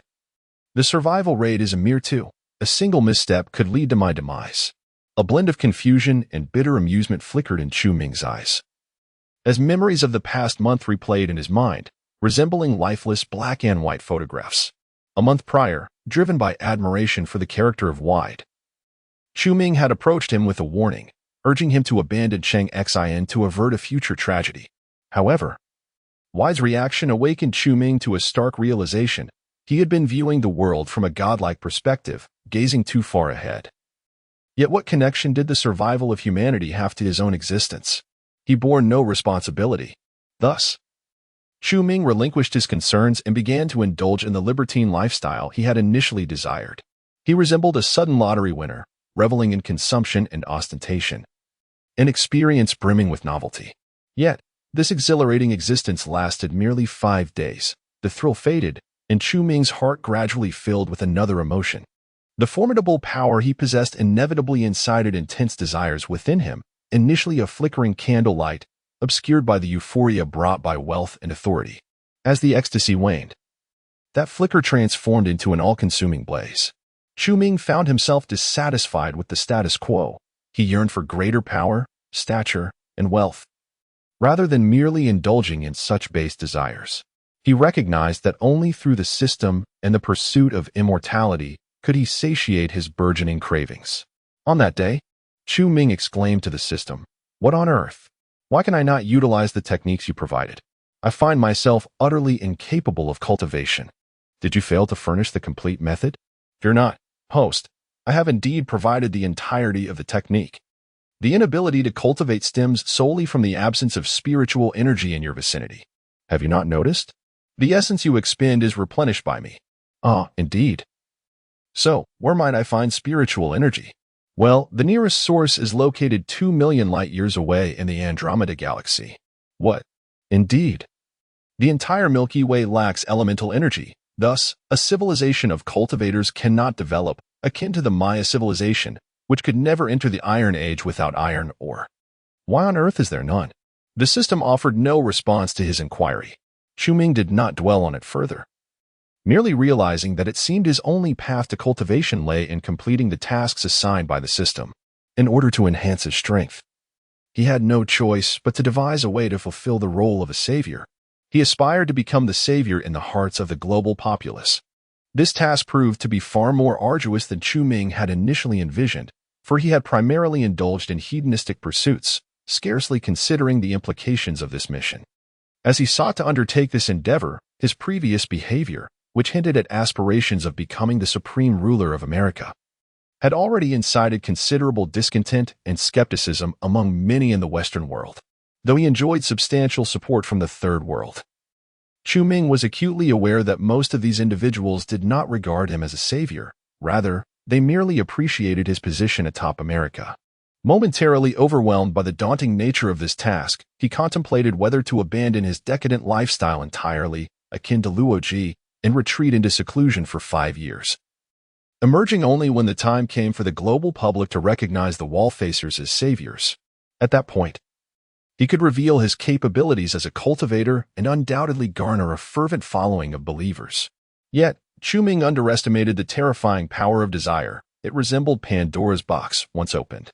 A: the survival rate is a mere 2. A single misstep could lead to my demise. A blend of confusion and bitter amusement flickered in Chu Ming's eyes. as memories of the past month replayed in his mind, resembling lifeless black and white photographs. A month prior, driven by admiration for the character of Wide, Chu Ming had approached him with a warning, urging him to abandon Cheng Xin to avert a future tragedy. However, Wide's reaction awakened Chu Ming to a stark realization. He had been viewing the world from a godlike perspective, gazing too far ahead. Yet what connection did the survival of humanity have to his own existence? He bore no responsibility. Thus, Chu Ming relinquished his concerns and began to indulge in the libertine lifestyle he had initially desired. He resembled a sudden lottery winner, reveling in consumption and ostentation, an experience brimming with novelty. Yet, this exhilarating existence lasted merely 5 days. The thrill faded, and Chu Ming's heart gradually filled with another emotion. The formidable power he possessed inevitably incited intense desires within him, initially a flickering candlelight, obscured by the euphoria brought by wealth and authority. As the ecstasy waned, that flicker transformed into an all-consuming blaze. Chu Ming found himself dissatisfied with the status quo. He yearned for greater power, stature, and wealth. Rather than merely indulging in such base desires, he recognized that only through the system and the pursuit of immortality could he satiate his burgeoning cravings. On that day, Chu Ming exclaimed to the system, "What on earth? Why can I not utilize the techniques you provided? I find myself utterly incapable of cultivation. Did you fail to furnish the complete method? Fear not, host. I have indeed provided the entirety of the technique. The inability to cultivate stems solely from the absence of spiritual energy in your vicinity. Have you not noticed? The essence you expend is replenished by me." "Ah, indeed. So, where might I find spiritual energy?" "Well, the nearest source is located 2 million light-years away in the Andromeda Galaxy." "What? Indeed. The entire Milky Way lacks elemental energy. Thus, a civilization of cultivators cannot develop, akin to the Maya civilization, which could never enter the Iron Age without iron ore. Why on earth is there none?" The system offered no response to his inquiry. Chu Ming did not dwell on it further, merely realizing that it seemed his only path to cultivation lay in completing the tasks assigned by the system. In order to enhance his strength, he had no choice but to devise a way to fulfill the role of a savior. He aspired to become the savior in the hearts of the global populace. This task proved to be far more arduous than Chu Ming had initially envisioned, for he had primarily indulged in hedonistic pursuits, scarcely considering the implications of this mission. As he sought to undertake this endeavor, his previous behavior, which hinted at aspirations of becoming the supreme ruler of America, had already incited considerable discontent and skepticism among many in the Western world, though he enjoyed substantial support from the Third World. Chu Ming was acutely aware that most of these individuals did not regard him as a savior. Rather, they merely appreciated his position atop America. Momentarily overwhelmed by the daunting nature of this task, he contemplated whether to abandon his decadent lifestyle entirely, akin to Luo Ji, and retreat into seclusion for 5 years, emerging only when the time came for the global public to recognize the wall-facers as saviors. At that point, he could reveal his capabilities as a cultivator and undoubtedly garner a fervent following of believers. Yet, Chu Ming underestimated the terrifying power of desire. It resembled Pandora's box once opened.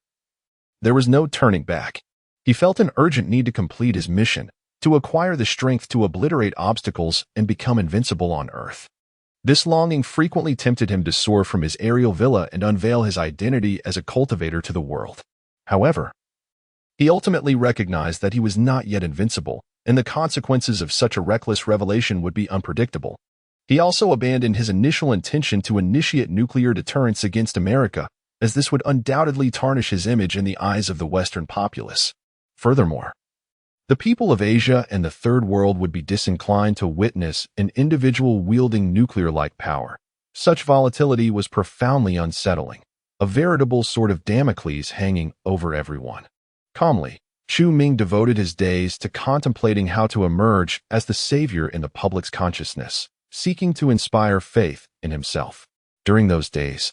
A: There was no turning back. He felt an urgent need to complete his mission, to acquire the strength to obliterate obstacles and become invincible on Earth. This longing frequently tempted him to soar from his aerial villa and unveil his identity as a cultivator to the world. However, he ultimately recognized that he was not yet invincible, and the consequences of such a reckless revelation would be unpredictable. He also abandoned his initial intention to initiate nuclear deterrence against America, as this would undoubtedly tarnish his image in the eyes of the Western populace. Furthermore, the people of Asia and the Third World would be disinclined to witness an individual wielding nuclear-like power. Such volatility was profoundly unsettling, a veritable sword of Damocles hanging over everyone. Calmly, Chu Ming devoted his days to contemplating how to emerge as the savior in the public's consciousness, seeking to inspire faith in himself. During those days,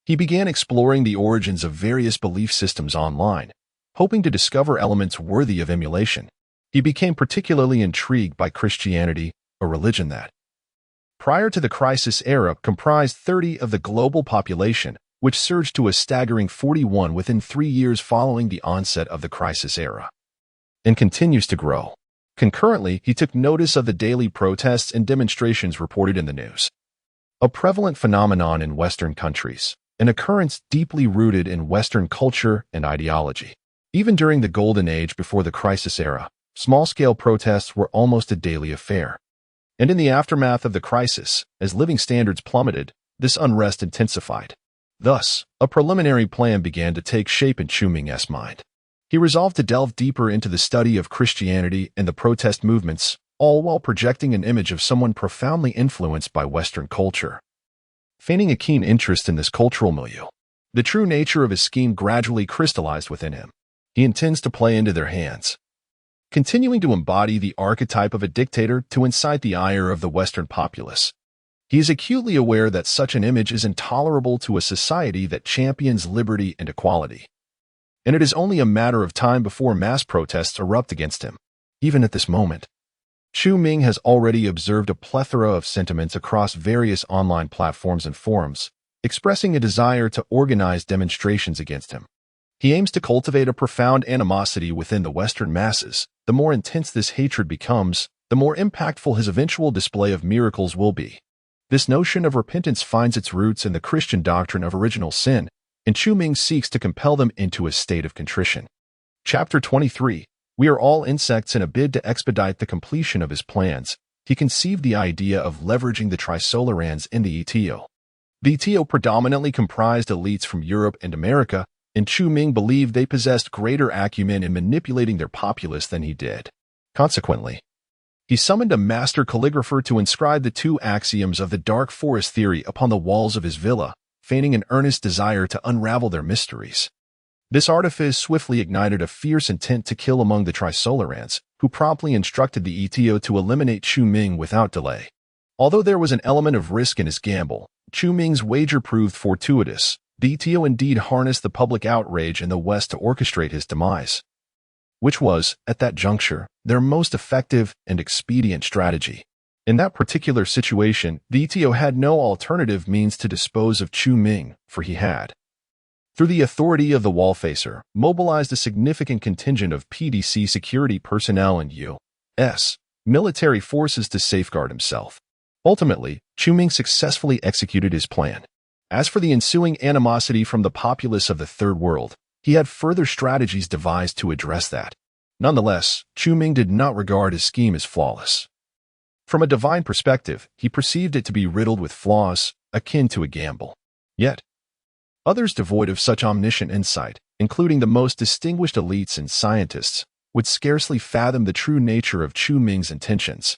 A: he began exploring the origins of various belief systems online, hoping to discover elements worthy of emulation. He became particularly intrigued by Christianity, a religion that, prior to the crisis era, comprised 30% of the global population, which surged to a staggering 41% within 3 years following the onset of the crisis era. and continues to grow. Concurrently, he took notice of the daily protests and demonstrations reported in the news. A prevalent phenomenon in Western countries, an occurrence deeply rooted in Western culture and ideology. Even during the Golden Age before the Crisis era, small-scale protests were almost a daily affair. And in the aftermath of the crisis, as living standards plummeted, this unrest intensified. Thus, a preliminary plan began to take shape in Chu Ming's mind. He resolved to delve deeper into the study of Christianity and the protest movements, all while projecting an image of someone profoundly influenced by Western culture. Feigning a keen interest in this cultural milieu, the true nature of his scheme gradually crystallized within him. He intends to play into their hands, continuing to embody the archetype of a dictator to incite the ire of the Western populace. He is acutely aware that such an image is intolerable to a society that champions liberty and equality. And it is only a matter of time before mass protests erupt against him. Even at this moment, Chu Ming has already observed a plethora of sentiments across various online platforms and forums, expressing a desire to organize demonstrations against him. He aims to cultivate a profound animosity within the Western masses. The more intense this hatred becomes, the more impactful his eventual display of miracles will be. This notion of repentance finds its roots in the Christian doctrine of original sin, and Chu Ming seeks to compel them into a state of contrition. Chapter 23. We are all insects. In a bid to expedite the completion of his plans, he conceived the idea of leveraging the Trisolarans in the ETO. The ETO predominantly comprised elites from Europe and America, and Chu Ming believed they possessed greater acumen in manipulating their populace than he did. Consequently, he summoned a master calligrapher to inscribe the 2 axioms of the dark forest theory upon the walls of his villa, feigning an earnest desire to unravel their mysteries. This artifice swiftly ignited a fierce intent to kill among the Trisolarans, who promptly instructed the ETO to eliminate Chu Ming without delay. Although there was an element of risk in his gamble, Chu Ming's wager proved fortuitous. The ETO indeed harnessed the public outrage in the West to orchestrate his demise, which was, at that juncture, their most effective and expedient strategy. In that particular situation, the ETO had no alternative means to dispose of Chu Ming, for he had, through the authority of the Wallfacer, mobilized a significant contingent of PDC security personnel and U.S. military forces to safeguard himself. Ultimately, Chu Ming successfully executed his plan. As for the ensuing animosity from the populace of the Third World, he had further strategies devised to address that. Nonetheless, Chu Ming did not regard his scheme as flawless. From a divine perspective, he perceived it to be riddled with flaws, akin to a gamble. Yet, others devoid of such omniscient insight, including the most distinguished elites and scientists, would scarcely fathom the true nature of Chu Ming's intentions.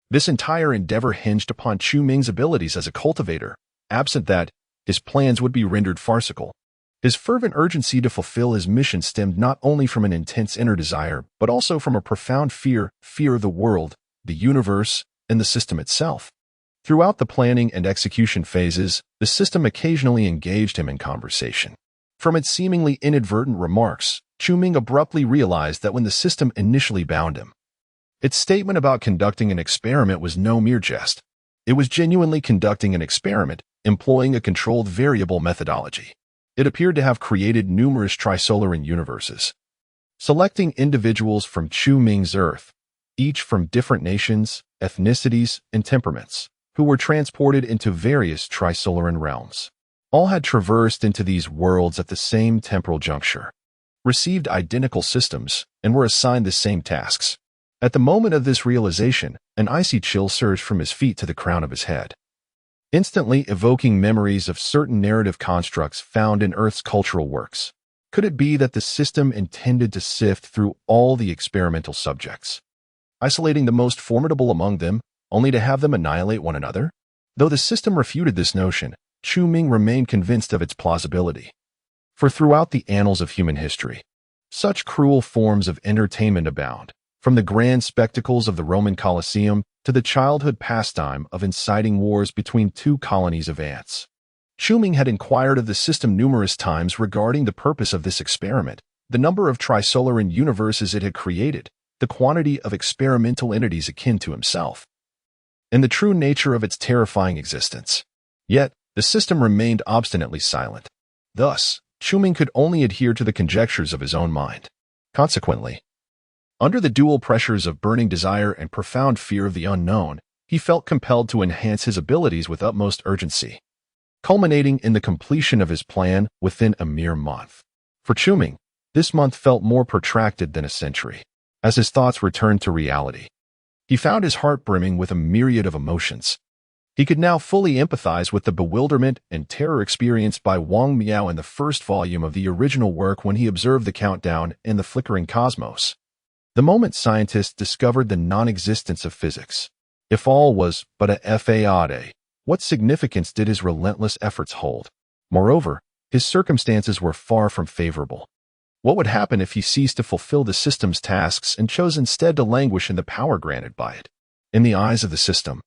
A: This entire endeavor hinged upon Chu Ming's abilities as a cultivator. Absent that, his plans would be rendered farcical. His fervent urgency to fulfill his mission stemmed not only from an intense inner desire, but also from a profound fear of the world, the universe, and the system itself. Throughout the planning and execution phases, the system occasionally engaged him in conversation. From its seemingly inadvertent remarks, Chu Ming abruptly realized that when the system initially bound him, its statement about conducting an experiment was no mere jest. It was genuinely conducting an experiment, employing a controlled variable methodology. It appeared to have created numerous Trisolaran universes, selecting individuals from Chu Ming's Earth, each from different nations, ethnicities, and temperaments, who were transported into various Trisolaran realms. All had traversed into these worlds at the same temporal juncture, received identical systems, and were assigned the same tasks. At the moment of this realization, an icy chill surged from his feet to the crown of his head, instantly evoking memories of certain narrative constructs found in Earth's cultural works. Could it be that the system intended to sift through all the experimental subjects, isolating the most formidable among them, only to have them annihilate one another? Though the system refuted this notion, Chu Ming remained convinced of its plausibility. For throughout the annals of human history, such cruel forms of entertainment abound, from the grand spectacles of the Roman Colosseum to the childhood pastime of inciting wars between 2 colonies of ants. Chu Ming had inquired of the system numerous times regarding the purpose of this experiment, the number of Trisolaran universes it had created, the quantity of experimental entities akin to himself, and the true nature of its terrifying existence. Yet, the system remained obstinately silent. Thus, Chu Ming could only adhere to the conjectures of his own mind. Consequently, Under the dual pressures of burning desire and profound fear of the unknown, he felt compelled to enhance his abilities with utmost urgency, culminating in the completion of his plan within a mere month. For Chuming, this month felt more protracted than a century. As his thoughts returned to reality, he found his heart brimming with a myriad of emotions. He could now fully empathize with the bewilderment and terror experienced by Wang Miao in the first volume of the original work when he observed the countdown and the flickering cosmos. The moment scientists discovered the non-existence of physics. If all was but a fade, what significance did his relentless efforts hold? Moreover, his circumstances were far from favorable. What would happen if he ceased to fulfill the system's tasks and chose instead to languish in the power granted by it? In the eyes of the system,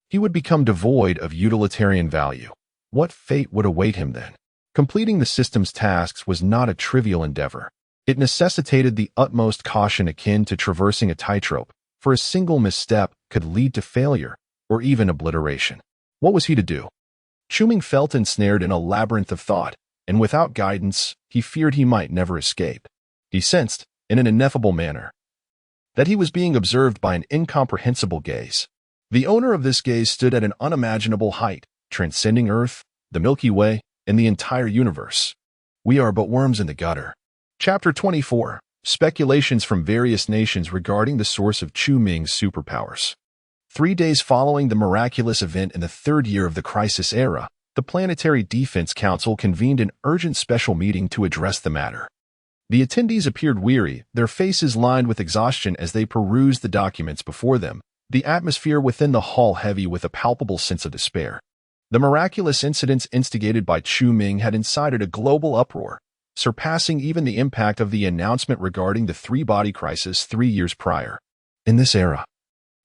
A: he would become devoid of utilitarian value. What fate would await him then? Completing the system's tasks was not a trivial endeavor. It necessitated the utmost caution akin to traversing a tightrope, for a single misstep could lead to failure or even obliteration. What was he to do? Chuming felt ensnared in a labyrinth of thought, and without guidance, he feared he might never escape. He sensed, in an ineffable manner, that he was being observed by an incomprehensible gaze. The owner of this gaze stood at an unimaginable height, transcending Earth, the Milky Way, and the entire universe. We are but worms in the gutter. Chapter 24. Speculations from various nations regarding the source of Chuming's superpowers. 3 days following the miraculous event in the third year of the Crisis Era, the Planetary Defense Council convened an urgent special meeting to address the matter. The attendees appeared weary, their faces lined with exhaustion as they perused the documents before them, the atmosphere within the hall heavy with a palpable sense of despair. The miraculous incidents instigated by Chuming had incited a global uproar, surpassing even the impact of the announcement regarding the three-body crisis 3 years prior. In this era,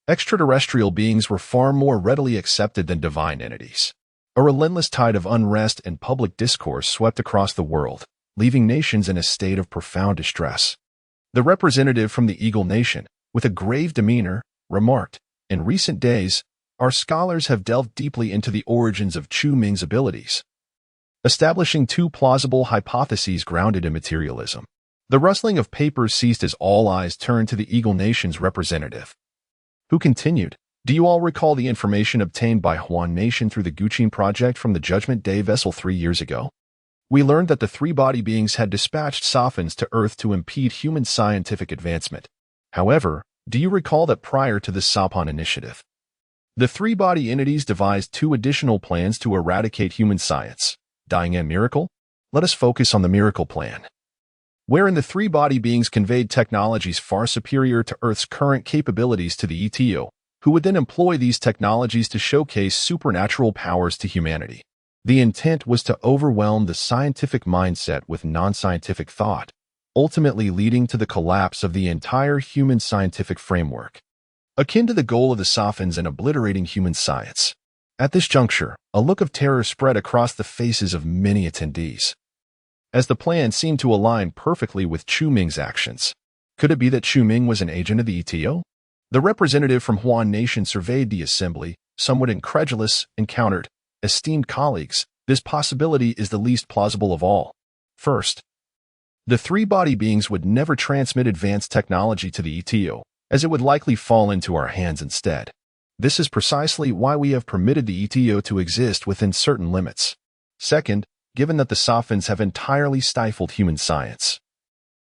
A: extraterrestrial beings were far more readily accepted than divine entities. A relentless tide of unrest and public discourse swept across the world, leaving nations in a state of profound distress. The representative from the Eagle Nation, with a grave demeanor, remarked, "In recent days, our scholars have delved deeply into the origins of Chuming's abilities, establishing 2 plausible hypotheses grounded in materialism." The rustling of papers ceased as all eyes turned to the Eagle Nation's representative, who continued, "Do you all recall the information obtained by Huan Nation through the Guqin project from the Judgment Day vessel 3 years ago? We learned that the 3-body beings had dispatched Sophons to Earth to impede human scientific advancement. However, do you recall that prior to the Sopon initiative, the 3-body entities devised 2 additional plans to eradicate human science? Dying and miracle? Let us focus on the miracle plan, wherein the 3-body beings conveyed technologies far superior to Earth's current capabilities to the ETO, who would then employ these technologies to showcase supernatural powers to humanity. The intent was to overwhelm the scientific mindset with non-scientific thought, ultimately leading to the collapse of the entire human scientific framework, akin to the goal of the Sophons in obliterating human science. At this juncture, a look of terror spread across the faces of many attendees, as the plan seemed to align perfectly with Chuming's actions. Could it be that Chuming was an agent of the ETO? The representative from Huan Nation surveyed the assembly, somewhat incredulous, and countered, "Esteemed colleagues, this possibility is the least plausible of all. First, the 3-body beings would never transmit advanced technology to the ETO, as it would likely fall into our hands instead. This is precisely why we have permitted the ETO to exist within certain limits. Second, given that the Sophons have entirely stifled human science,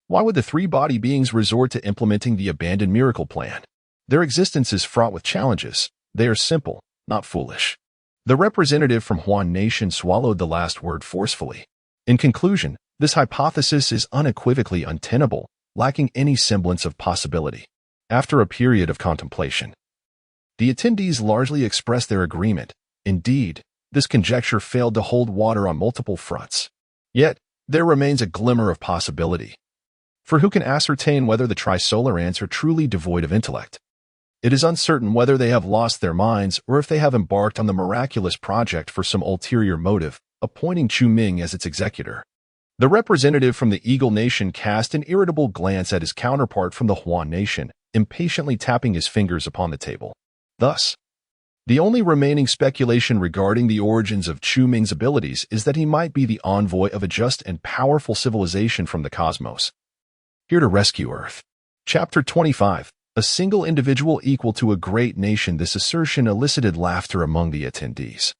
A: why would the 3-body beings resort to implementing the abandoned miracle plan? Their existence is fraught with challenges. They are simple, not foolish." The representative from Huan Nation swallowed the last word forcefully. In conclusion, this hypothesis is unequivocally untenable, lacking any semblance of possibility. After a period of contemplation, the attendees largely expressed their agreement. Indeed, this conjecture failed to hold water on multiple fronts. Yet, there remains a glimmer of possibility. For who can ascertain whether the trisolar ants are truly devoid of intellect? It is uncertain whether they have lost their minds or if they have embarked on the miraculous project for some ulterior motive, appointing Chuming as its executor. The representative from the Eagle Nation cast an irritable glance at his counterpart from the Huan Nation, impatiently tapping his fingers upon the table. Thus, the only remaining speculation regarding the origins of Chuming's abilities is that he might be the envoy of a just and powerful civilization from the cosmos, here to rescue Earth. Chapter 25. A single individual equal to a great nation. This assertion elicited laughter among the attendees,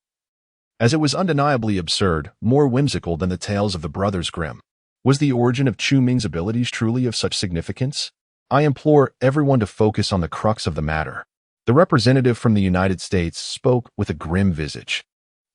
A: as it was undeniably absurd, more whimsical than the tales of the Brothers Grimm. Was the origin of Chu Ming's abilities truly of such significance? I implore everyone to focus on the crux of the matter. The representative from the United States spoke with a grim visage,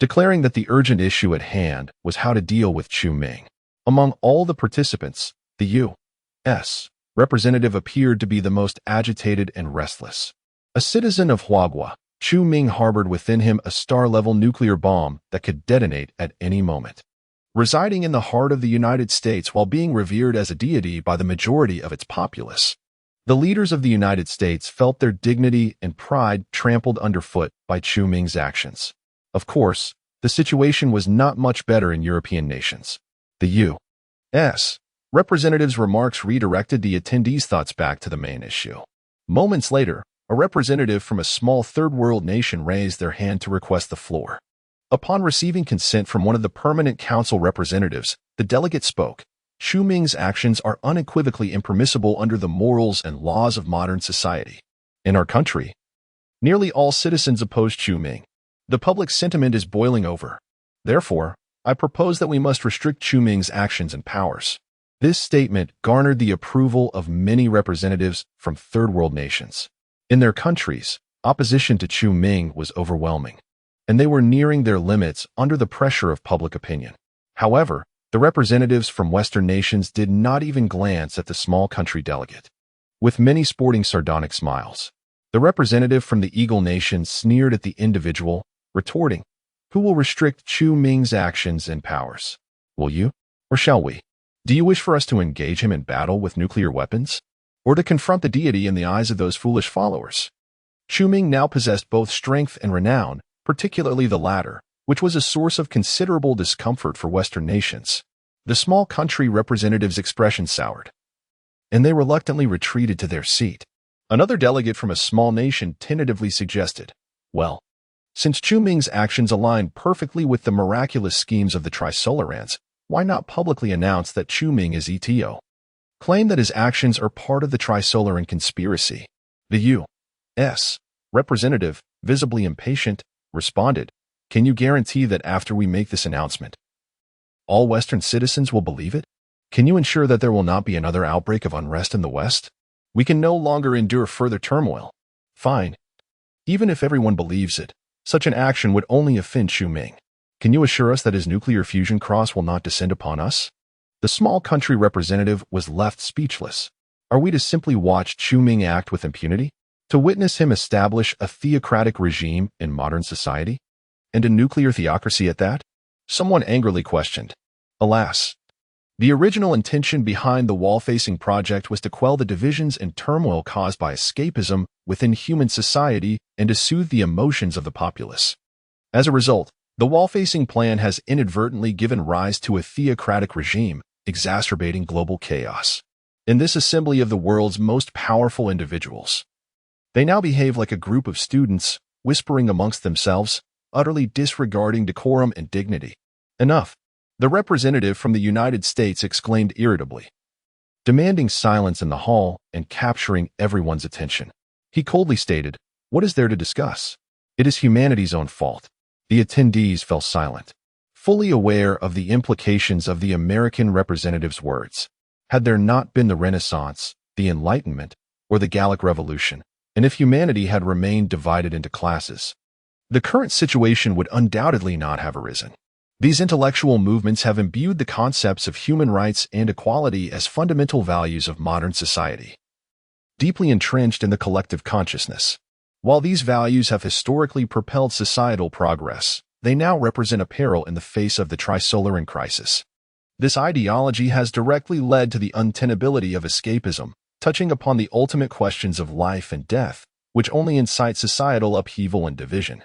A: declaring that the urgent issue at hand was how to deal with Chu Ming. Among all the participants, the U.S. representative appeared to be the most agitated and restless. A citizen of Huagua, Chu Ming harbored within him a star-level nuclear bomb that could detonate at any moment. Residing in the heart of the United States while being revered as a deity by the majority of its populace, the leaders of the United States felt their dignity and pride trampled underfoot by Chu Ming's actions. Of course, the situation was not much better in European nations. The U.S. representative's remarks redirected the attendees' thoughts back to the main issue. Moments later, a representative from a small third-world nation raised their hand to request the floor. Upon receiving consent from one of the permanent council representatives, the delegate spoke. Chu Ming's actions are unequivocally impermissible under the morals and laws of modern society. In our country, nearly all citizens oppose Chu Ming. The public sentiment is boiling over. Therefore, I propose that we must restrict Chu Ming's actions and powers. This statement garnered the approval of many representatives from third-world nations. In their countries, opposition to Chu Ming was overwhelming, and they were nearing their limits under the pressure of public opinion. However, the representatives from Western nations did not even glance at the small country delegate. With many sporting sardonic smiles, the representative from the Eagle Nation sneered at the individual, retorting, "Who will restrict Chu Ming's actions and powers? Will you, or shall we? Do you wish for us to engage him in battle with nuclear weapons, or to confront the deity in the eyes of those foolish followers?" Chu Ming now possessed both strength and renown, particularly the latter, which was a source of considerable discomfort for Western nations. The small country representative's expression soured, and they reluctantly retreated to their seat. Another delegate from a small nation tentatively suggested, "Well, since Chu Ming's actions align perfectly with the miraculous schemes of the Trisolarans, why not publicly announce that Chu Ming is ETO? Claim that his actions are part of the Trisolaran conspiracy." The U.S. representative, visibly impatient, responded, "Can you guarantee that after we make this announcement, all Western citizens will believe it? Can you ensure that there will not be another outbreak of unrest in the West? We can no longer endure further turmoil." "Fine. Even if everyone believes it, such an action would only offend Chu Ming. Can you assure us that his nuclear fusion cross will not descend upon us?" The small country representative was left speechless. Are we to simply watch Chu Ming act with impunity? To witness him establish a theocratic regime in modern society? And a nuclear theocracy at that? Someone angrily questioned. Alas, the original intention behind the wall-facing project was to quell the divisions and turmoil caused by escapism within human society and to soothe the emotions of the populace. As a result, the wall-facing plan has inadvertently given rise to a theocratic regime, exacerbating global chaos. In this assembly of the world's most powerful individuals, they now behave like a group of students, whispering amongst themselves, utterly disregarding decorum and dignity. Enough. The representative from the United States exclaimed irritably, demanding silence in the hall and capturing everyone's attention. He coldly stated, "What is there to discuss? It is humanity's own fault." The attendees fell silent, fully aware of the implications of the American representative's words. Had there not been the Renaissance, the Enlightenment, or the Gallic Revolution, and if humanity had remained divided into classes, the current situation would undoubtedly not have arisen. These intellectual movements have imbued the concepts of human rights and equality as fundamental values of modern society, deeply entrenched in the collective consciousness. While these values have historically propelled societal progress, they now represent a peril in the face of the Trisolaran crisis. This ideology has directly led to the untenability of escapism, touching upon the ultimate questions of life and death, which only incite societal upheaval and division,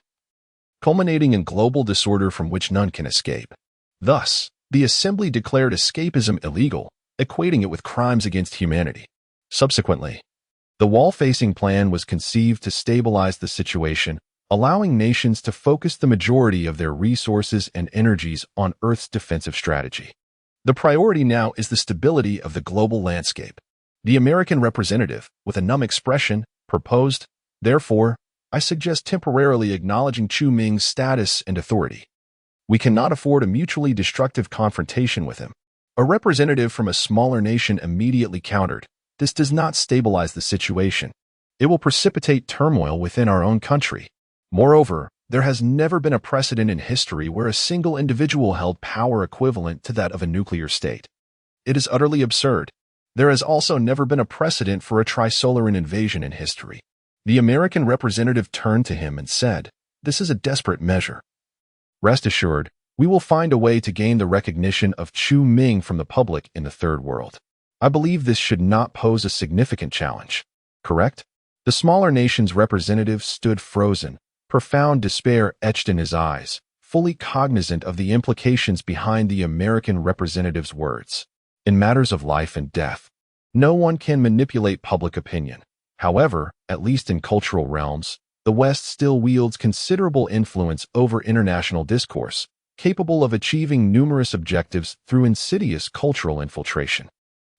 A: culminating in global disorder from which none can escape. Thus, the Assembly declared escapism illegal, equating it with crimes against humanity. Subsequently, the wall-facing plan was conceived to stabilize the situation, allowing nations to focus the majority of their resources and energies on Earth's defensive strategy. The priority now is the stability of the global landscape. The American representative, with a numb expression, proposed, "Therefore, I suggest temporarily acknowledging Chu Ming's status and authority. We cannot afford a mutually destructive confrontation with him." A representative from a smaller nation immediately countered, "This does not stabilize the situation. It will precipitate turmoil within our own country. Moreover, there has never been a precedent in history where a single individual held power equivalent to that of a nuclear state. It is utterly absurd. There has also never been a precedent for a trisolaran invasion in history." The American representative turned to him and said, "This is a desperate measure. Rest assured, we will find a way to gain the recognition of Chu Ming from the public in the Third World. I believe this should not pose a significant challenge. Correct?" The smaller nation's representative stood frozen, profound despair etched in his eyes, fully cognizant of the implications behind the American representative's words. In matters of life and death, no one can manipulate public opinion. However, at least in cultural realms, the West still wields considerable influence over international discourse, capable of achieving numerous objectives through insidious cultural infiltration.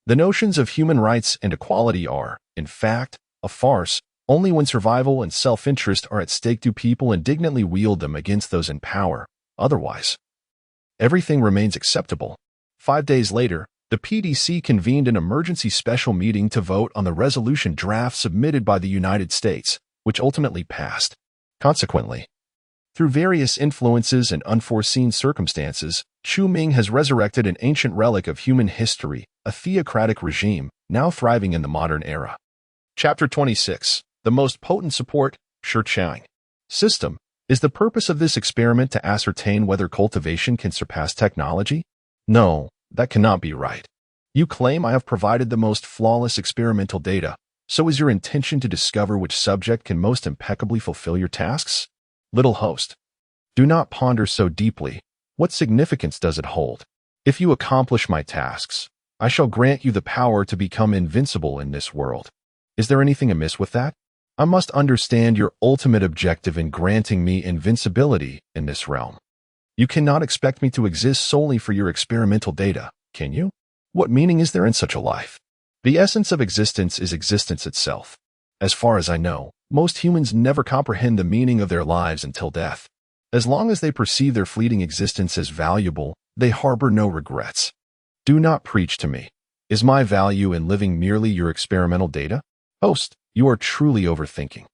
A: The notions of human rights and equality are, in fact, a farce. Only when survival and self-interest are at stake do people indignantly wield them against those in power. Otherwise, everything remains acceptable. 5 days later, the PDC convened an emergency special meeting to vote on the resolution draft submitted by the United States, which ultimately passed. Consequently, through various influences and unforeseen circumstances, Chu Ming has resurrected an ancient relic of human history, a theocratic regime, now thriving in the modern era. Chapter 26. The most potent support, Shi system. Is the purpose of this experiment to ascertain whether cultivation can surpass technology? No, that cannot be right. You claim I have provided the most flawless experimental data, so is your intention to discover which subject can most impeccably fulfill your tasks? Little host, do not ponder so deeply. What significance does it hold? If you accomplish my tasks, I shall grant you the power to become invincible in this world. Is there anything amiss with that? I must understand your ultimate objective in granting me invincibility in this realm. You cannot expect me to exist solely for your experimental data, can you? What meaning is there in such a life? The essence of existence is existence itself. As far as I know, most humans never comprehend the meaning of their lives until death. As long as they perceive their fleeting existence as valuable, they harbor no regrets. Do not preach to me. Is my value in living merely your experimental data? Host, you are truly overthinking.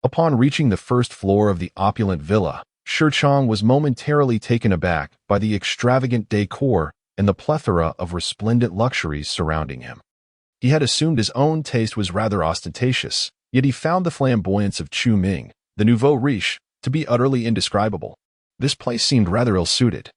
A: Upon reaching the first floor of the opulent villa, Shi was momentarily taken aback by the extravagant decor and the plethora of resplendent luxuries surrounding him. He had assumed his own taste was rather ostentatious, yet he found the flamboyance of Chu Ming, the nouveau riche, to be utterly indescribable. This place seemed rather ill-suited.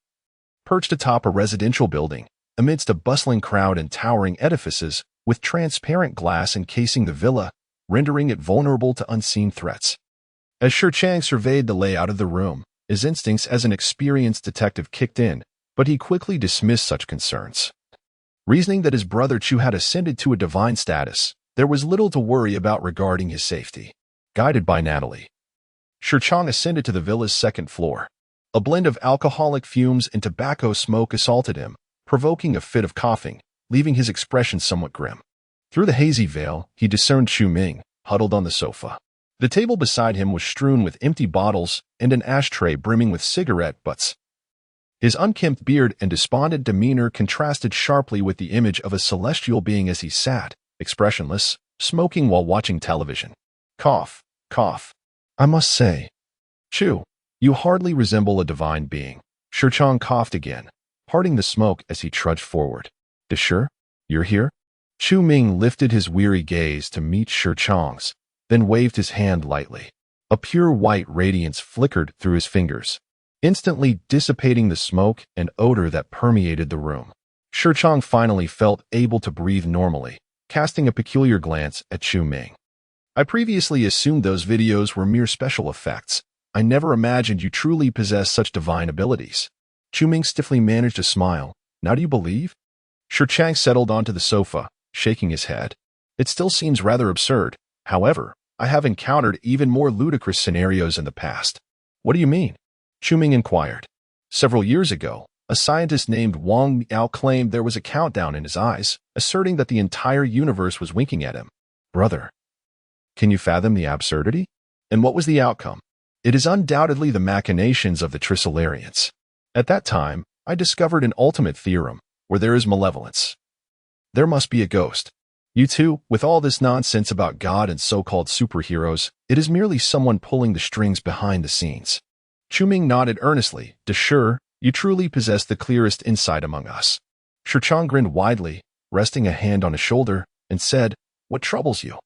A: Perched atop a residential building, amidst a bustling crowd and towering edifices, with transparent glass encasing the villa, rendering it vulnerable to unseen threats. As Shi surveyed the layout of the room, his instincts as an experienced detective kicked in, but he quickly dismissed such concerns. Reasoning that his brother Chu had ascended to a divine status, there was little to worry about regarding his safety. Guided by Natalie, Shi ascended to the villa's second floor. A blend of alcoholic fumes and tobacco smoke assaulted him, provoking a fit of coughing, leaving his expression somewhat grim. Through the hazy veil, he discerned Chu Ming, huddled on the sofa. The table beside him was strewn with empty bottles and an ashtray brimming with cigarette butts. His unkempt beard and despondent demeanor contrasted sharply with the image of a celestial being as he sat, expressionless, smoking while watching television. Cough, cough. I must say, Chu, you hardly resemble a divine being. Shi coughed again, parting the smoke as he trudged forward. Shi, you're here? Chu Ming lifted his weary gaze to meet Shi, then waved his hand lightly. A pure white radiance flickered through his fingers, instantly dissipating the smoke and odor that permeated the room. Shi finally felt able to breathe normally, casting a peculiar glance at Chu Ming. I previously assumed those videos were mere special effects. I never imagined you truly possess such divine abilities. Chu Ming stiffly managed a smile. Now do you believe? Shi settled onto the sofa, shaking his head. It still seems rather absurd. However, I have encountered even more ludicrous scenarios in the past. What do you mean? Chu Ming inquired. Several years ago, A scientist named Wang Miao claimed there was a countdown in his eyes, asserting that the entire universe was winking at him. Brother, can you fathom the absurdity? And what was the outcome? It is undoubtedly the machinations of the Trisolarians. At that time, I discovered an ultimate theorem, where there is malevolence. There must be a ghost. You too, with all this nonsense about God and so-called superheroes, it is merely someone pulling the strings behind the scenes. Chu-Ming nodded earnestly. Sure, you truly possess the clearest insight among us. Shi-Chang grinned widely, resting a hand on his shoulder, and said, What troubles you?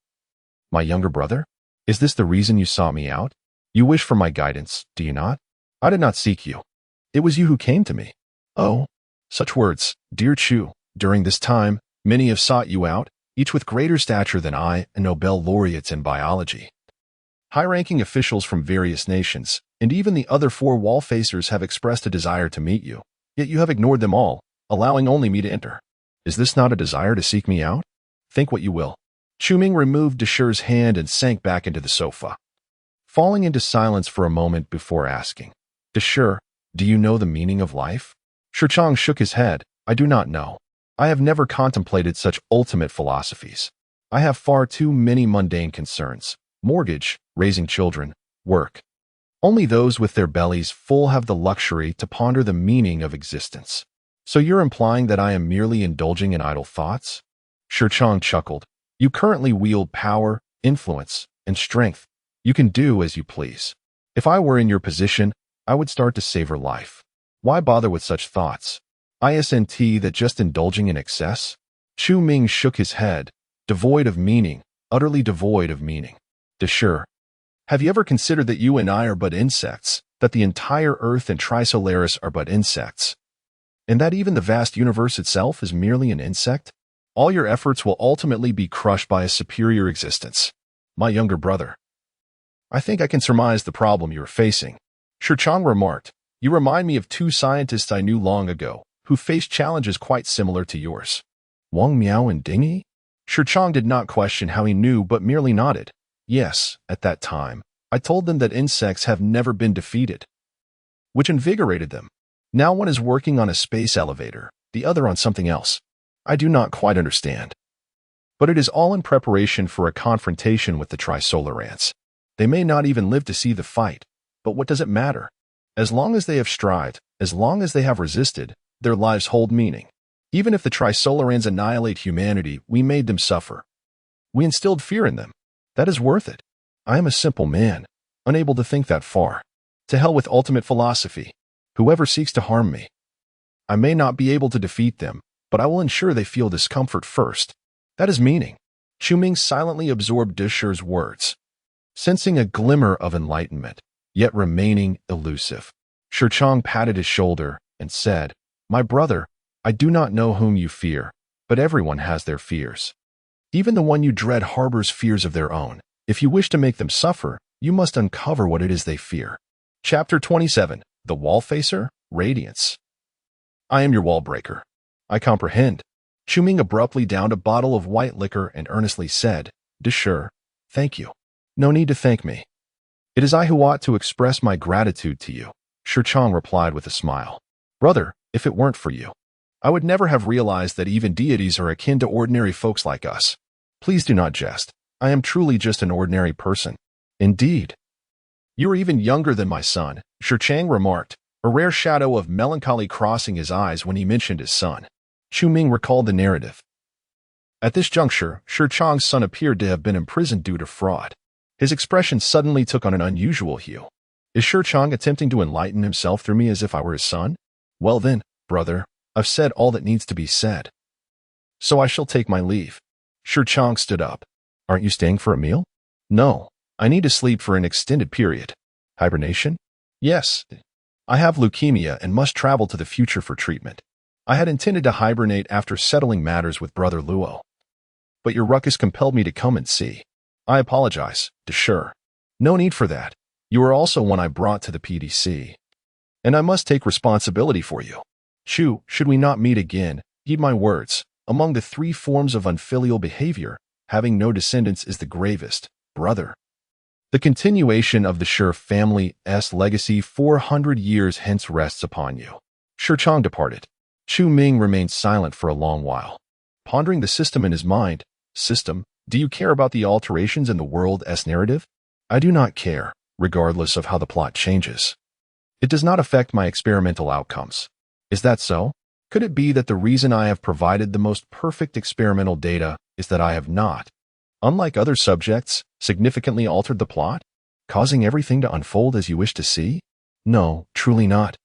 A: My younger brother? Is this the reason you sought me out? You wish for my guidance, do you not? I did not seek you. It was you who came to me. Oh, such words, dear Chu. During this time, many have sought you out, each with greater stature than I and Nobel laureates in biology. High-ranking officials from various nations, and even the other 4 wall-facers have expressed a desire to meet you, yet you have ignored them all, allowing only me to enter. Is this not a desire to seek me out? Think what you will. Chu-Ming removed Deshire's hand and sank back into the sofa, falling into silence for a moment before asking, Deshire, do you know the meaning of life? Shi-Chang shook his head. I do not know. I have never contemplated such ultimate philosophies. I have far too many mundane concerns. Mortgage, raising children, work. Only those with their bellies full have the luxury to ponder the meaning of existence. So you're implying that I am merely indulging in idle thoughts? Shi-Chang chuckled. You currently wield power, influence, and strength. You can do as you please. If I were in your position, I would start to savor life. Why bother with such thoughts? Isn't that just indulging in excess? Chu-Ming shook his head, devoid of meaning, utterly devoid of meaning. Deshire, have you ever considered that you and I are but insects, that the entire Earth and Trisolaris are but insects, and that even the vast universe itself is merely an insect? All your efforts will ultimately be crushed by a superior existence. My younger brother. I think I can surmise the problem you are facing. Shi-Chang remarked, You remind me of 2 scientists I knew long ago, who faced challenges quite similar to yours. Wang Miao and Ding Yi? Shi-Chang did not question how he knew but merely nodded. Yes, at that time, I told them that insects have never been defeated, which invigorated them. Now one is working on a space elevator, the other on something else. I do not quite understand. But it is all in preparation for a confrontation with the Trisolarans. They may not even live to see the fight, but what does it matter? As long as they have strived, as long as they have resisted, their lives hold meaning. Even if the Trisolarans annihilate humanity, we made them suffer. We instilled fear in them. That is worth it. I am a simple man, unable to think that far. To hell with ultimate philosophy. Whoever seeks to harm me. I may not be able to defeat them, but I will ensure they feel discomfort first. That is meaning. Chu-Ming silently absorbed Deshire's words, sensing a glimmer of enlightenment, yet remaining elusive. Shi-Chang patted his shoulder and said, My brother, I do not know whom you fear, but everyone has their fears. Even the one you dread harbors fears of their own. If you wish to make them suffer, you must uncover what it is they fear. Chapter 27. The Wall-Facer, Radiance. I am your wall-breaker. I comprehend. Chu-Ming abruptly downed a bottle of white liquor and earnestly said, Deshire, thank you. No need to thank me. It is I who ought to express my gratitude to you. Shi-Chang replied with a smile. Brother, if it weren't for you, I would never have realized that even deities are akin to ordinary folks like us. Please do not jest. I am truly just an ordinary person. Indeed. You are even younger than my son, Shi-Chang remarked, a rare shadow of melancholy crossing his eyes when he mentioned his son. Chu-Ming recalled the narrative. At this juncture, Shi-Chang's son appeared to have been imprisoned due to fraud. His expression suddenly took on an unusual hue. Is Shi-Chang attempting to enlighten himself through me as if I were his son? Well then, brother, I've said all that needs to be said. So I shall take my leave. Shi-Chang stood up. Aren't you staying for a meal? No, I need to sleep for an extended period. Hibernation? Yes. I have leukemia and must travel to the future for treatment. I had intended to hibernate after settling matters with Brother Luo. But your ruckus compelled me to come and see. I apologize, Deshire. No need for that. You are also one I brought to the PDC. And I must take responsibility for you. Chu, should we not meet again, heed my words. Among the 3 forms of unfilial behavior, having no descendants is the gravest, brother. The continuation of the Shire family's legacy 400 years hence rests upon you. Shirchang departed. Chu Ming remained silent for a long while, pondering the system in his mind. System, do you care about the alterations in the world's narrative? I do not care, regardless of how the plot changes. It does not affect my experimental outcomes. Is that so? Could it be that the reason I have provided the most perfect experimental data is that I have not, unlike other subjects, significantly altered the plot, causing everything to unfold as you wish to see? No, truly not.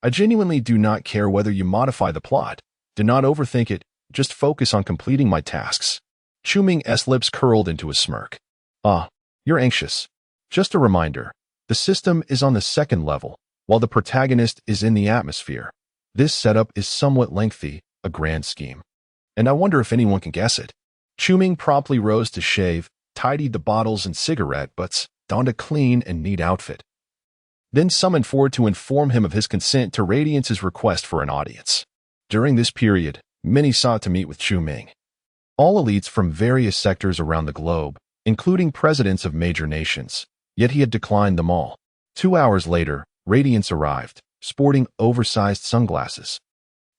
A: I genuinely do not care whether you modify the plot. Do not overthink it, just focus on completing my tasks. Chu Ming's lips curled into a smirk. Ah, you're anxious. Just a reminder, the system is on the second level, while the protagonist is in the atmosphere. This setup is somewhat lengthy, a grand scheme. And I wonder if anyone can guess it. Chu Ming promptly rose to shave, tidied the bottles and cigarette butts, donned a clean and neat outfit. Then summoned Ford to inform him of his consent to Radiance's request for an audience. During this period, many sought to meet with Chu Ming. All elites from various sectors around the globe, including presidents of major nations, yet he had declined them all. 2 hours later, Radiance arrived, sporting oversized sunglasses.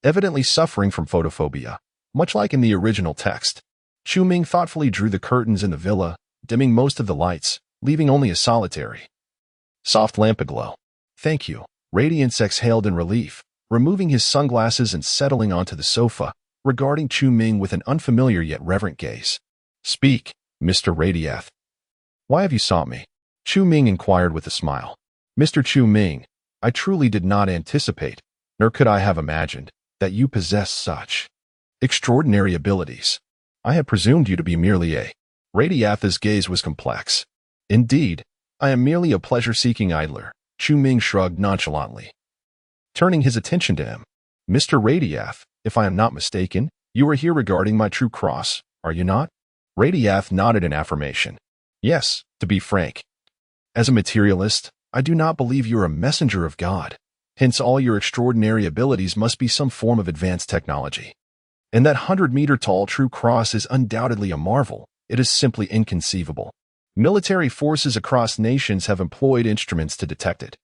A: Evidently suffering from photophobia, much like in the original text. Chu Ming thoughtfully drew the curtains in the villa, dimming most of the lights, leaving only a solitary soft lamp aglow. Thank you. Radiance exhaled in relief, removing his sunglasses and settling onto the sofa, regarding Chu Ming with an unfamiliar yet reverent gaze. Speak, Mr. Radiath. Why have you sought me? Chu Ming inquired with a smile. Mr. Chu Ming, I truly did not anticipate, nor could I have imagined, that you possess such extraordinary abilities. I had presumed you to be merely a... Radiath's gaze was complex. Indeed, I am merely a pleasure-seeking idler, Chu Ming shrugged nonchalantly. Turning his attention to him, Mr. Radiath, if I am not mistaken, you are here regarding my true cross, are you not? Radiath nodded in affirmation. Yes, to be frank. As a materialist, I do not believe you are a messenger of God. Hence all your extraordinary abilities must be some form of advanced technology. And that 100-meter-tall true cross is undoubtedly a marvel. It is simply inconceivable. Military forces across nations have employed instruments to detect it.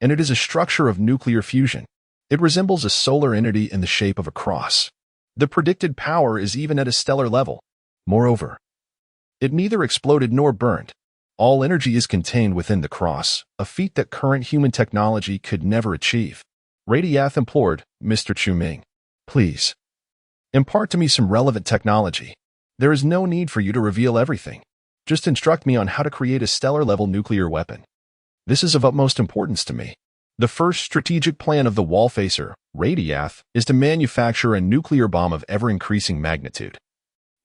A: And it is a structure of nuclear fusion. It resembles a solar entity in the shape of a cross. The predicted power is even at a stellar level. Moreover, it neither exploded nor burned. All energy is contained within the cross, a feat that current human technology could never achieve. Radiath implored, Mr. Chu Ming, please, impart to me some relevant technology. There is no need for you to reveal everything. Just instruct me on how to create a stellar-level nuclear weapon. This is of utmost importance to me. The first strategic plan of the Wallfacer, Radiath, is to manufacture a nuclear bomb of ever-increasing magnitude,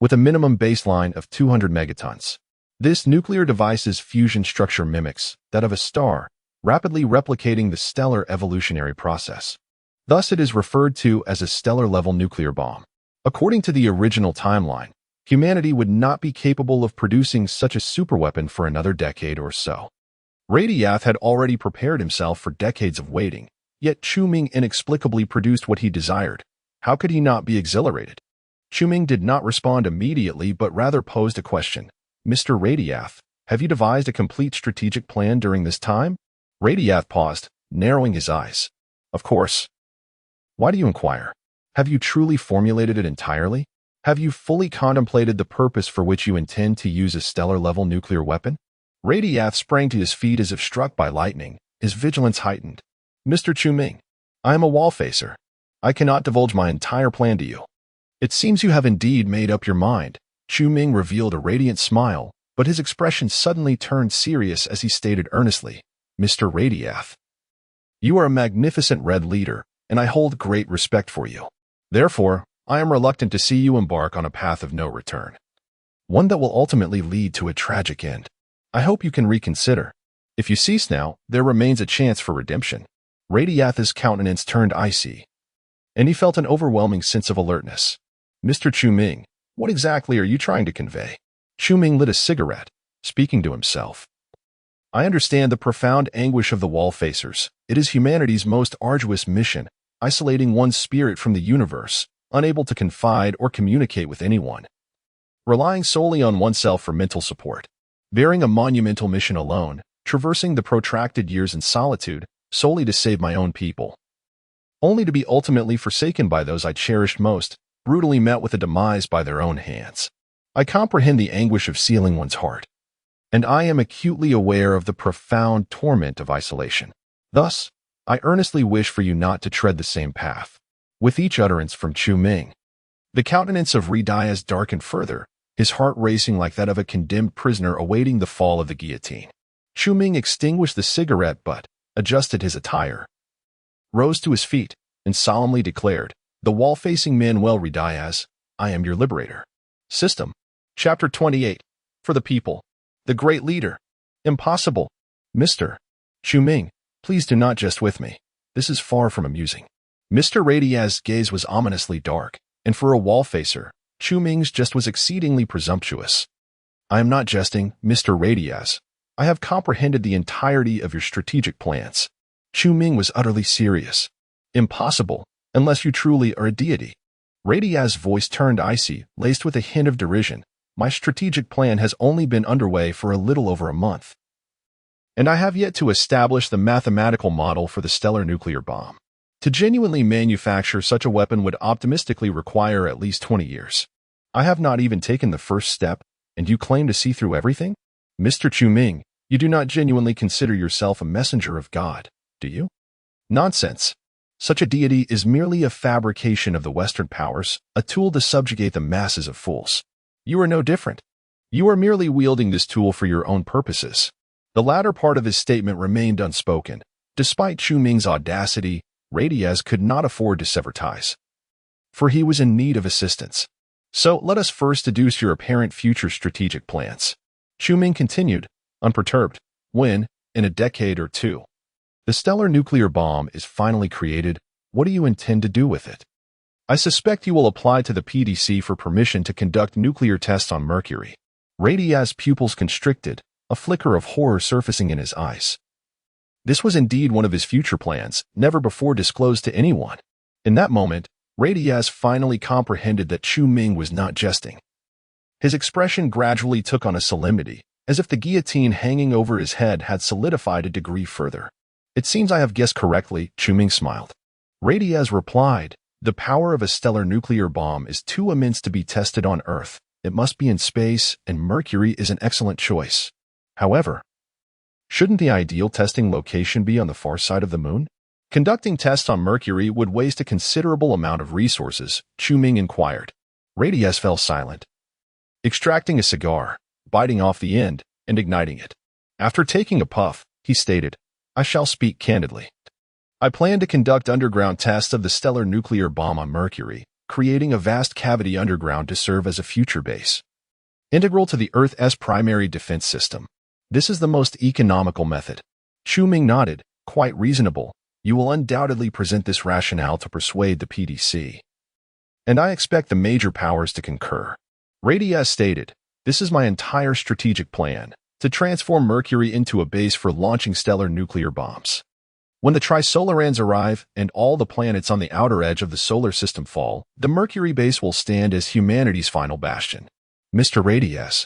A: with a minimum baseline of 200 megatons. This nuclear device's fusion structure mimics that of a star, rapidly replicating the stellar evolutionary process. Thus it is referred to as a stellar-level nuclear bomb. According to the original timeline, humanity would not be capable of producing such a superweapon for another decade or so. Radiath had already prepared himself for decades of waiting, yet Chu Ming inexplicably produced what he desired. How could he not be exhilarated? Chu Ming did not respond immediately but rather posed a question. Mr. Radiath, have you devised a complete strategic plan during this time? Radiath paused, narrowing his eyes. Of course. Why do you inquire? Have you truly formulated it entirely? Have you fully contemplated the purpose for which you intend to use a stellar-level nuclear weapon? Radiath sprang to his feet as if struck by lightning, his vigilance heightened. Mr. Chu Ming, I am a Wallfacer. I cannot divulge my entire plan to you. It seems you have indeed made up your mind. Chu Ming revealed a radiant smile, but his expression suddenly turned serious as he stated earnestly, Mr. Radiath, you are a magnificent Red leader, and I hold great respect for you. Therefore, I am reluctant to see you embark on a path of no return, one that will ultimately lead to a tragic end. I hope you can reconsider. If you cease now, there remains a chance for redemption. Radiath's countenance turned icy, and he felt an overwhelming sense of alertness. Mr. Chu Ming, what exactly are you trying to convey? Chu Ming lit a cigarette, speaking to himself. I understand the profound anguish of the Wallfacers. It is humanity's most arduous mission, isolating one's spirit from the universe, unable to confide or communicate with anyone, relying solely on oneself for mental support, bearing a monumental mission alone, traversing the protracted years in solitude, solely to save my own people. only to be ultimately forsaken by those I cherished most, brutally met with a demise by their own hands. I comprehend the anguish of sealing one's heart, and I am acutely aware of the profound torment of isolation. Thus, I earnestly wish for you not to tread the same path. With each utterance from Chu Ming, the countenance of Ri Diaz darkened further, his heart racing like that of a condemned prisoner awaiting the fall of the guillotine. Chu Ming extinguished the cigarette butt, adjusted his attire, rose to his feet, and solemnly declared, "The wall-facing Manuel Ri Diaz, I am your liberator." System. Chapter 28. For the people. The great leader. Impossible. Mr. Chu Ming, please do not jest with me. This is far from amusing. Mr. Ri Diaz's gaze was ominously dark, and for a wall-facer, Chu Ming's jest was exceedingly presumptuous. I am not jesting, Mr. Ri Diaz. I have comprehended the entirety of your strategic plans. Chu Ming was utterly serious. Impossible, unless you truly are a deity. Ri Diaz's voice turned icy, laced with a hint of derision. My strategic plan has only been underway for a little over a month, and I have yet to establish the mathematical model for the stellar nuclear bomb. To genuinely manufacture such a weapon would optimistically require at least 20 years. I have not even taken the first step, and you claim to see through everything? Mr. Chu Ming, you do not genuinely consider yourself a messenger of God, do you? Nonsense. Such a deity is merely a fabrication of the Western powers, a tool to subjugate the masses of fools. You are no different. You are merely wielding this tool for your own purposes. The latter part of his statement remained unspoken. Despite Chu Ming's audacity, Ri Diaz could not afford to sever ties, for he was in need of assistance. So let us first deduce your apparent future strategic plans. Chu Ming continued, unperturbed. When, in a decade or two, the stellar nuclear bomb is finally created, what do you intend to do with it? I suspect you will apply to the PDC for permission to conduct nuclear tests on Mercury. Ri Diaz's pupils constricted, a flicker of horror surfacing in his eyes. This was indeed one of his future plans, never before disclosed to anyone. In that moment, Ri Diaz finally comprehended that Chu Ming was not jesting. His expression gradually took on a solemnity, as if the guillotine hanging over his head had solidified a degree further. It seems I have guessed correctly, Chu Ming smiled. Ri Diaz replied, the power of a stellar nuclear bomb is too immense to be tested on Earth. It must be in space, and Mercury is an excellent choice. However, shouldn't the ideal testing location be on the far side of the moon? Conducting tests on Mercury would waste a considerable amount of resources, Chu Ming inquired. Ri Diaz fell silent, extracting a cigar, biting off the end, and igniting it. After taking a puff, he stated, I shall speak candidly. I plan to conduct underground tests of the stellar nuclear bomb on Mercury, creating a vast cavity underground to serve as a future base, integral to the Earth's primary defense system. This is the most economical method. Chu Ming nodded, quite reasonable. You will undoubtedly present this rationale to persuade the PDC, and I expect the major powers to concur. Ri Diaz stated, this is my entire strategic plan, to transform Mercury into a base for launching stellar nuclear bombs. When the Trisolarans arrive and all the planets on the outer edge of the solar system fall, the Mercury base will stand as humanity's final bastion. Mr. Ri Diaz,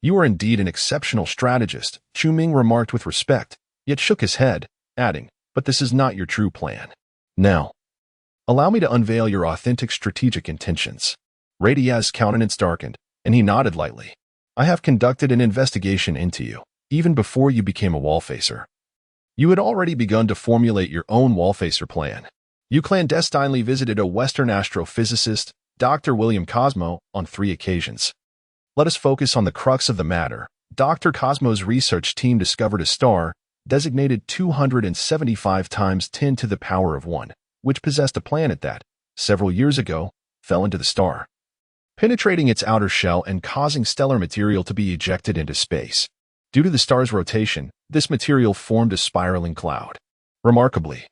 A: you are indeed an exceptional strategist, Chu Ming remarked with respect, yet shook his head, adding, but this is not your true plan. Now, allow me to unveil your authentic strategic intentions. Ri Diaz's countenance darkened, and he nodded lightly. I have conducted an investigation into you, even before you became a wallfacer. You had already begun to formulate your own wallfacer plan. You clandestinely visited a Western astrophysicist, Dr. William Cosmo, on 3 occasions. Let us focus on the crux of the matter. Dr. Cosmo's research team discovered a star, designated 275 times 10 to the power of 1, which possessed a planet that, several years ago, fell into the star, penetrating its outer shell and causing stellar material to be ejected into space. Due to the star's rotation, this material formed a spiraling cloud. Remarkably,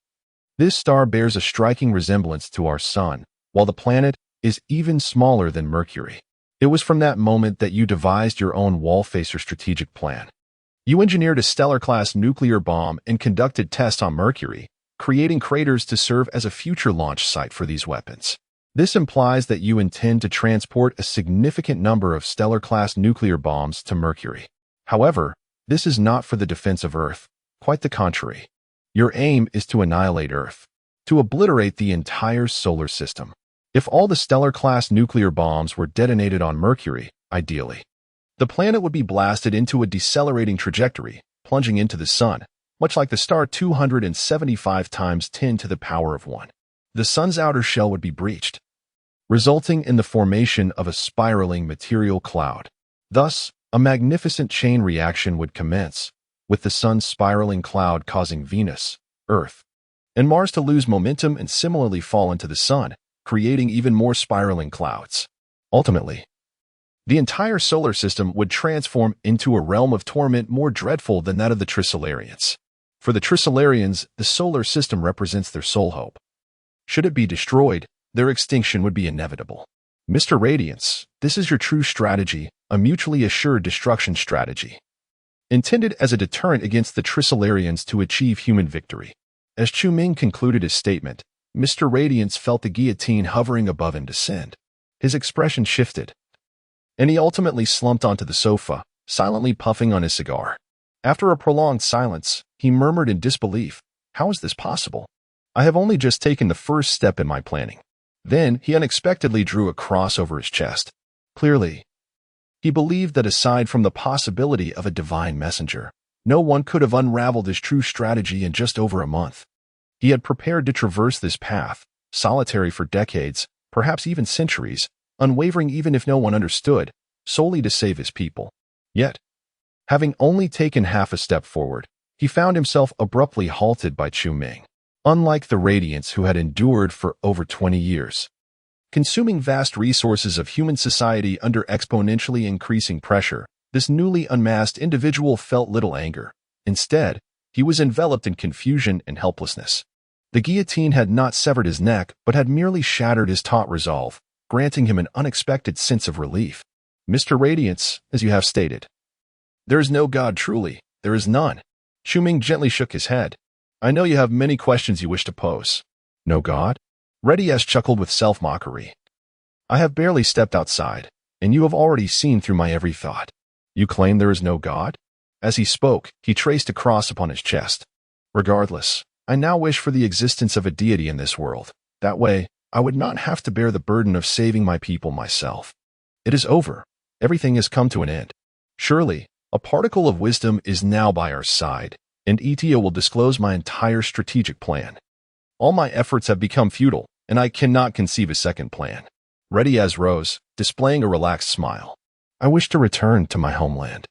A: this star bears a striking resemblance to our Sun, while the planet is even smaller than Mercury. It was from that moment that you devised your own wallfacer strategic plan. You engineered a stellar-class nuclear bomb and conducted tests on Mercury, creating craters to serve as a future launch site for these weapons. This implies that you intend to transport a significant number of stellar-class nuclear bombs to Mercury. However, this is not for the defense of Earth. Quite the contrary. Your aim is to annihilate Earth. to obliterate the entire solar system. If all the stellar-class nuclear bombs were detonated on Mercury, ideally, the planet would be blasted into a decelerating trajectory, plunging into the sun, much like the star 275 times 10 to the power of 1. The sun's outer shell would be breached, resulting in the formation of a spiraling material cloud. Thus, a magnificent chain reaction would commence, with the sun's spiraling cloud causing Venus, Earth, and Mars to lose momentum and similarly fall into the sun, creating even more spiraling clouds. Ultimately, the entire solar system would transform into a realm of torment more dreadful than that of the Trisolarians. For the Trisolarians, the solar system represents their sole hope. Should it be destroyed, their extinction would be inevitable. Mr. Radiance, this is your true strategy, a mutually assured destruction strategy, intended as a deterrent against the Trisolarians to achieve human victory. As Chu Ming concluded his statement, Mr. Radiance felt the guillotine hovering above him descend. His expression shifted, and he ultimately slumped onto the sofa, silently puffing on his cigar. After a prolonged silence, he murmured in disbelief, "How is this possible? I have only just taken the first step in my planning." Then he unexpectedly drew a cross over his chest. Clearly, he believed that aside from the possibility of a divine messenger, no one could have unraveled his true strategy in just over a month. He had prepared to traverse this path, solitary for decades, perhaps even centuries, unwavering even if no one understood, solely to save his people. Yet, having only taken half a step forward, he found himself abruptly halted by Chu Ming. Unlike the Radiants who had endured for over 20 years, consuming vast resources of human society under exponentially increasing pressure, this newly unmasked individual felt little anger. Instead, he was enveloped in confusion and helplessness. The guillotine had not severed his neck, but had merely shattered his taut resolve, granting him an unexpected sense of relief. "Mr. Radiance, as you have stated, there is no God truly, there is none." Chu Ming gently shook his head. "I know you have many questions you wish to pose." "No God?" Redias chuckled with self-mockery. "I have barely stepped outside, and you have already seen through my every thought. You claim there is no God?" As he spoke, he traced a cross upon his chest. "Regardless, I now wish for the existence of a deity in this world. That way, I would not have to bear the burden of saving my people myself. It is over. Everything has come to an end. Surely, a particle of wisdom is now by our side, and Etio will disclose my entire strategic plan. All my efforts have become futile, and I cannot conceive a second plan." Redias rose, displaying a relaxed smile. "I wish to return to my homeland,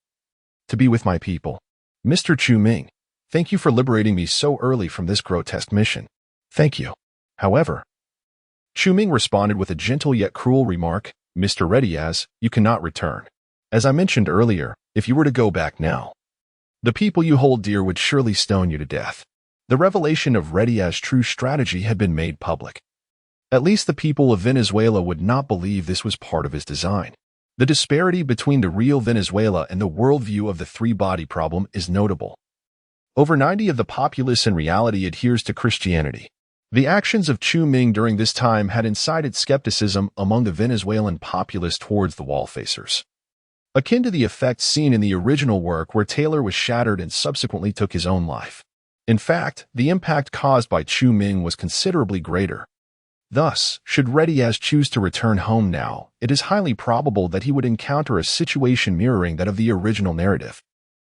A: to be with my people. Mr. Chu Ming, thank you for liberating me so early from this grotesque mission." "Thank you." However, Chu Ming responded with a gentle yet cruel remark, "Mr. Redias, you cannot return. As I mentioned earlier, if you were to go back now, the people you hold dear would surely stone you to death." The revelation of Redias' true strategy had been made public. At least the people of Venezuela would not believe this was part of his design. The disparity between the real Venezuela and the worldview of the three-body problem is notable. Over 90% of the populace in reality adheres to Christianity. The actions of Chu Ming during this time had incited skepticism among the Venezuelan populace towards the wall-facers, akin to the effect seen in the original work where Taylor was shattered and subsequently took his own life. In fact, the impact caused by Chu Ming was considerably greater. Thus, should Redias choose to return home now, it is highly probable that he would encounter a situation mirroring that of the original narrative.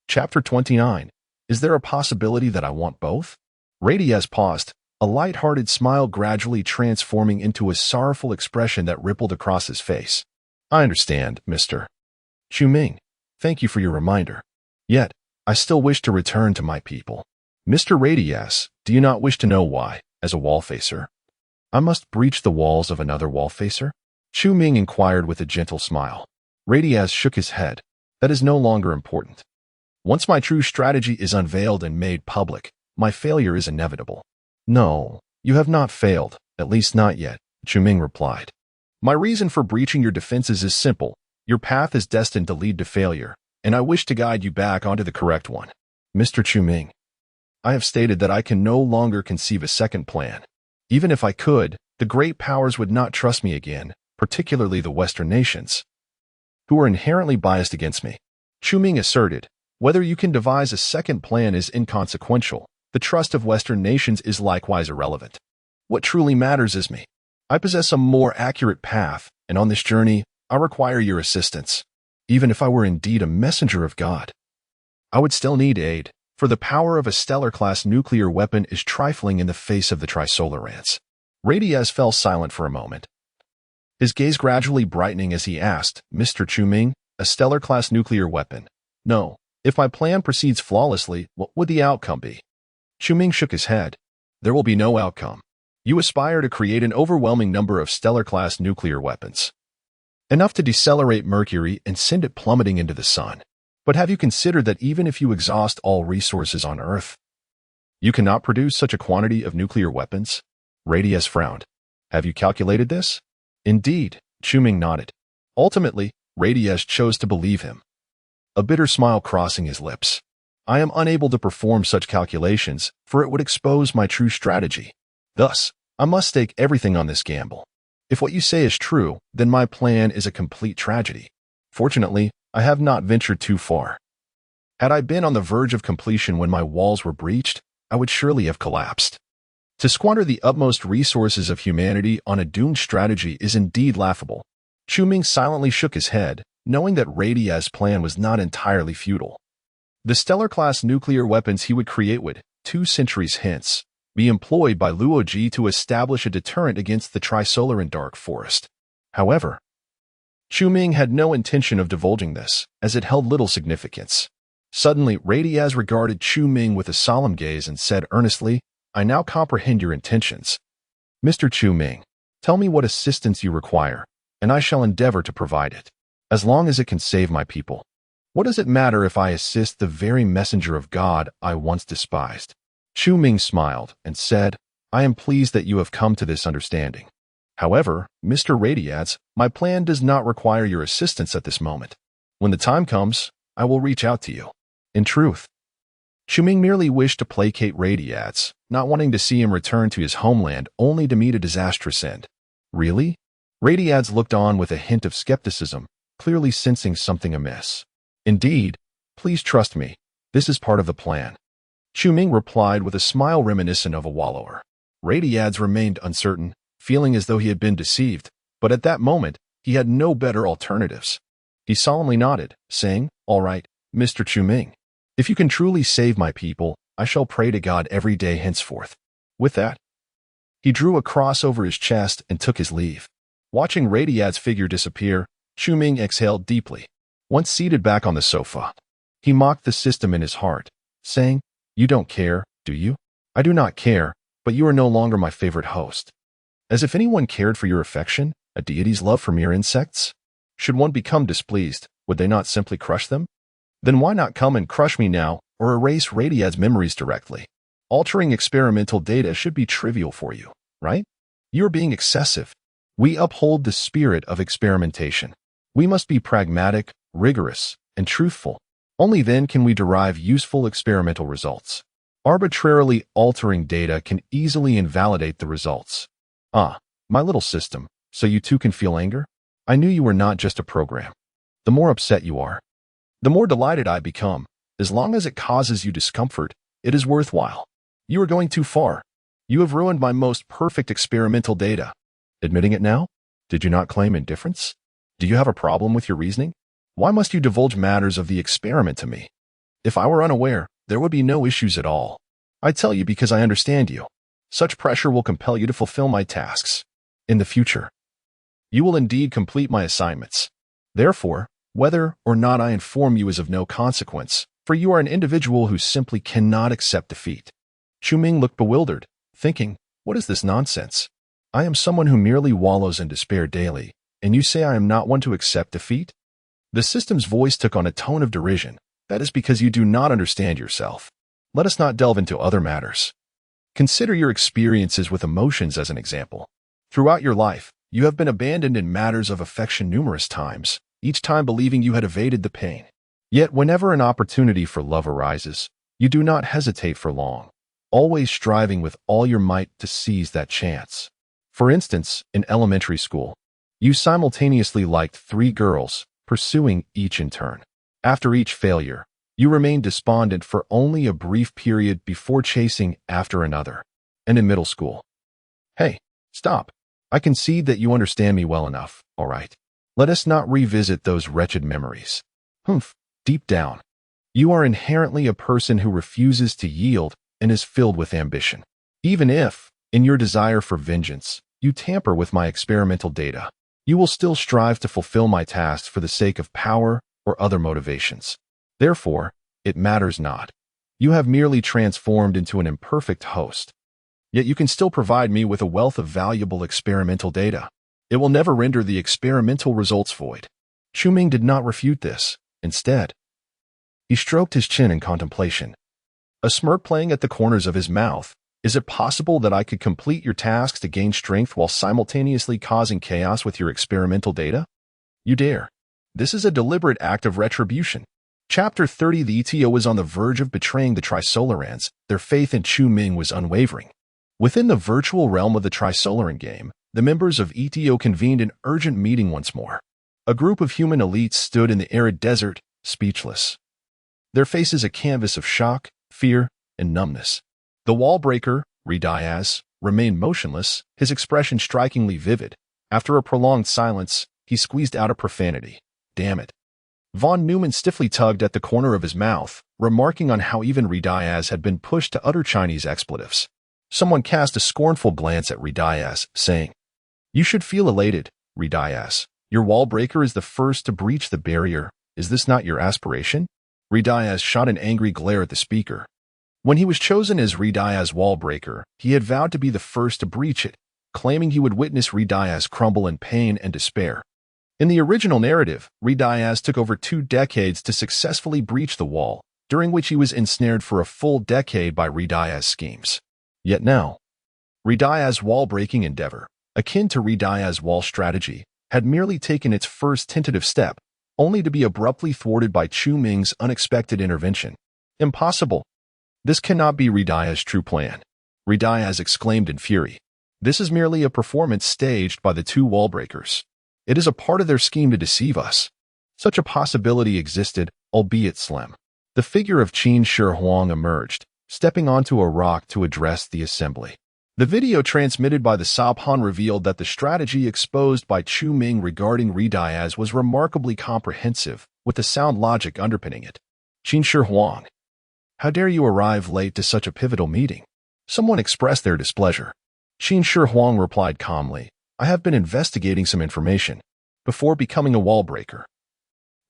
A: Chapter 29. Is there a possibility that I want both? Redias paused, a light-hearted smile gradually transforming into a sorrowful expression that rippled across his face. "I understand, Mr. Chu Ming. Thank you for your reminder. Yet, I still wish to return to my people." "Mr. Redias, do you not wish to know why, as a wall-facer, I must breach the walls of another wall-facer?" Chu Ming inquired with a gentle smile. Redias shook his head. "That is no longer important. Once my true strategy is unveiled and made public, my failure is inevitable." "No, you have not failed, at least not yet," Chu Ming replied. "My reason for breaching your defenses is simple. Your path is destined to lead to failure, and I wish to guide you back onto the correct one." "Mr. Chu Ming, I have stated that I can no longer conceive a second plan. Even if I could, the great powers would not trust me again, particularly the Western nations, who are inherently biased against me." Chu Ming asserted, "Whether you can devise a second plan is inconsequential. The trust of Western nations is likewise irrelevant. What truly matters is me. I possess a more accurate path, and on this journey, I require your assistance. Even if I were indeed a messenger of God, I would still need aid, for the power of a stellar-class nuclear weapon is trifling in the face of the Trisolarans. Radiaz fell silent for a moment, his gaze gradually brightening as he asked, Mr. Chu-Ming, a stellar-class nuclear weapon? No. If my plan proceeds flawlessly, what would the outcome be? Chu-Ming shook his head. There will be no outcome. You aspire to create an overwhelming number of stellar-class nuclear weapons, enough to decelerate Mercury and send it plummeting into the sun. But have you considered that even if you exhaust all resources on Earth, you cannot produce such a quantity of nuclear weapons? Radiaz frowned. Have you calculated this? Indeed, Chu-Ming nodded. Ultimately, Radiaz chose to believe him, a bitter smile crossing his lips. I am unable to perform such calculations, for it would expose my true strategy. Thus, I must stake everything on this gamble. If what you say is true, then my plan is a complete tragedy. Fortunately, I have not ventured too far. Had I been on the verge of completion when my walls were breached, I would surely have collapsed. To squander the utmost resources of humanity on a doomed strategy is indeed laughable. Chu-Ming silently shook his head, knowing that Radiaz's plan was not entirely futile. The stellar-class nuclear weapons he would create would, 2 centuries hence, be employed by Luoji to establish a deterrent against the Trisolaran Dark Forest. However, Chu-Ming had no intention of divulging this, as it held little significance. Suddenly, Radiaz regarded Chu-Ming with a solemn gaze and said earnestly, I now comprehend your intentions. Mr. Chu-Ming, tell me what assistance you require, and I shall endeavor to provide it, as long as it can save my people. What does it matter if I assist the very messenger of God I once despised? Chu-Ming smiled and said, I am pleased that you have come to this understanding. However, Mr. Radiaz, my plan does not require your assistance at this moment. When the time comes, I will reach out to you. In truth, Chu-Ming merely wished to placate Radiaz, not wanting to see him return to his homeland only to meet a disastrous end. Really? Radiaz looked on with a hint of skepticism, clearly sensing something amiss. Indeed, please trust me, this is part of the plan. Chu-Ming replied with a smile reminiscent of a wallower. Radiaz remained uncertain, feeling as though he had been deceived, but at that moment, he had no better alternatives. He solemnly nodded, saying, All right, Mr. Chu-Ming. If you can truly save my people, I shall pray to God every day henceforth. With that, he drew a cross over his chest and took his leave. Watching Radiaz's figure disappear, Chu-Ming exhaled deeply. Once seated back on the sofa, he mocked the system in his heart, saying, You don't care, do you? I do not care, but you are no longer my favorite host. As if anyone cared for your affection, a deity's love for mere insects? Should one become displeased, would they not simply crush them? Then why not come and crush me now, or erase Radiaz's memories directly? Altering experimental data should be trivial for you, right? You are being excessive. We uphold the spirit of experimentation. We must be pragmatic, rigorous, and truthful. Only then can we derive useful experimental results. Arbitrarily altering data can easily invalidate the results. Ah, my little system, so you too can feel anger? I knew you were not just a program. The more upset you are, the more delighted I become. As long as it causes you discomfort, it is worthwhile. You are going too far. You have ruined my most perfect experimental data. Admitting it now? Did you not claim indifference? Do you have a problem with your reasoning? Why must you divulge matters of the experiment to me? If I were unaware, there would be no issues at all. I tell you because I understand you. Such pressure will compel you to fulfill my tasks. In the future, you will indeed complete my assignments. Therefore, whether or not I inform you is of no consequence, for you are an individual who simply cannot accept defeat. Chu-Ming looked bewildered, thinking, What is this nonsense? I am someone who merely wallows in despair daily, and you say I am not one to accept defeat? The system's voice took on a tone of derision. That is because you do not understand yourself. Let us not delve into other matters. Consider your experiences with emotions as an example. Throughout your life, you have been abandoned in matters of affection numerous times, each time believing you had evaded the pain. Yet whenever an opportunity for love arises, you do not hesitate for long, always striving with all your might to seize that chance. For instance, in elementary school, you simultaneously liked 3 girls, pursuing each in turn. After each failure, you remained despondent for only a brief period before chasing after another. And in middle school, Hey, stop. I concede that you understand me well enough, all right? Let us not revisit those wretched memories. Humph, deep down, you are inherently a person who refuses to yield and is filled with ambition. Even if, in your desire for vengeance, you tamper with my experimental data, you will still strive to fulfill my tasks for the sake of power or other motivations. Therefore, it matters not. You have merely transformed into an imperfect host. Yet you can still provide me with a wealth of valuable experimental data. It will never render the experimental results void. Chu Ming did not refute this. Instead, he stroked his chin in contemplation, a smirk playing at the corners of his mouth. Is it possible that I could complete your tasks to gain strength while simultaneously causing chaos with your experimental data? You dare. This is a deliberate act of retribution. Chapter 30. The ETO was on the verge of betraying the Trisolarans. Their faith in Chu Ming was unwavering. Within the virtual realm of the Trisolaran game, the members of ETO convened an urgent meeting once more. A group of human elites stood in the arid desert, speechless, their faces a canvas of shock, fear, and numbness. The wall breaker, Diaz, remained motionless, his expression strikingly vivid. After a prolonged silence, he squeezed out a profanity. Damn it. Von Neumann stiffly tugged at the corner of his mouth, remarking on how even Diaz had been pushed to utter Chinese expletives. Someone cast a scornful glance at Diaz, saying, "You should feel elated, Diaz. Your wall breaker is the first to breach the barrier. Is this not your aspiration?" Diaz shot an angry glare at the speaker. When he was chosen as Diaz wall breaker, he had vowed to be the first to breach it, claiming he would witness Diaz crumble in pain and despair. In the original narrative, Diaz took over 2 decades to successfully breach the wall, during which he was ensnared for a full decade by Diaz schemes. Yet now, Diaz wall-breaking endeavor, akin to Diaz wall strategy, had merely taken its first tentative step, only to be abruptly thwarted by Chu Ming's unexpected intervention. Impossible. This cannot be Diaz's true plan. Diaz exclaimed in fury. This is merely a performance staged by the 2 wall breakers. It is a part of their scheme to deceive us. Such a possibility existed, albeit slim. The figure of Qin Shi Huang emerged, stepping onto a rock to address the assembly. The video transmitted by the Sabhan revealed that the strategy exposed by Chu Ming regarding Diaz was remarkably comprehensive, with the sound logic underpinning it. Qin Shi Huang, how dare you arrive late to such a pivotal meeting? Someone expressed their displeasure. Qin Shi Huang replied calmly, I have been investigating some information before becoming a wall breaker.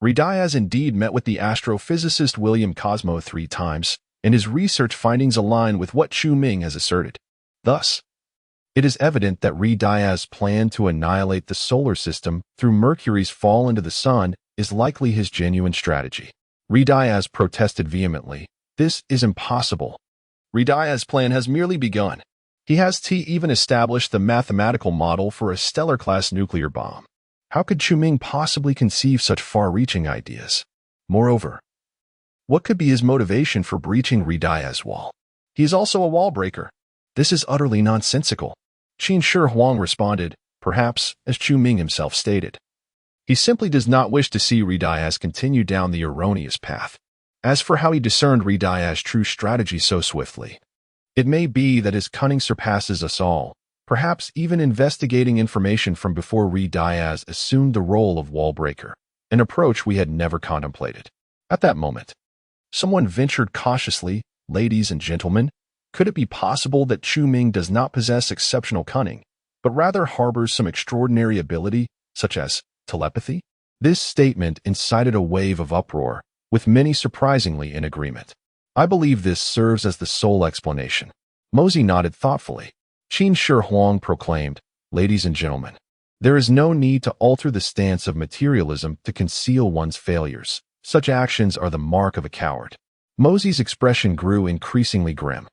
A: Diaz indeed met with the astrophysicist William Cosmo 3 times, and his research findings align with what Chu Ming has asserted. Thus, it is evident that Diaz's plan to annihilate the solar system through Mercury's fall into the sun is likely his genuine strategy. Diaz protested vehemently. This is impossible. Diaz's plan has merely begun. He has even established the mathematical model for a stellar-class nuclear bomb. How could Chu Ming possibly conceive such far-reaching ideas? Moreover, what could be his motivation for breaching Diaz's wall? He is also a wall breaker. This is utterly nonsensical. Qin Shi Huang responded, perhaps, as Chu Ming himself stated. He simply does not wish to see Diaz continue down the erroneous path. As for how he discerned Diaz's true strategy so swiftly, it may be that his cunning surpasses us all, perhaps even investigating information from before Diaz assumed the role of wall breaker, an approach we had never contemplated. At that moment, someone ventured cautiously, ladies and gentlemen, could it be possible that Chu Ming does not possess exceptional cunning, but rather harbors some extraordinary ability, such as telepathy? This statement incited a wave of uproar, with many surprisingly in agreement. I believe this serves as the sole explanation. Mosey nodded thoughtfully. Qin Shi Huang proclaimed, ladies and gentlemen, there is no need to alter the stance of materialism to conceal one's failures. Such actions are the mark of a coward. Mosey's expression grew increasingly grim.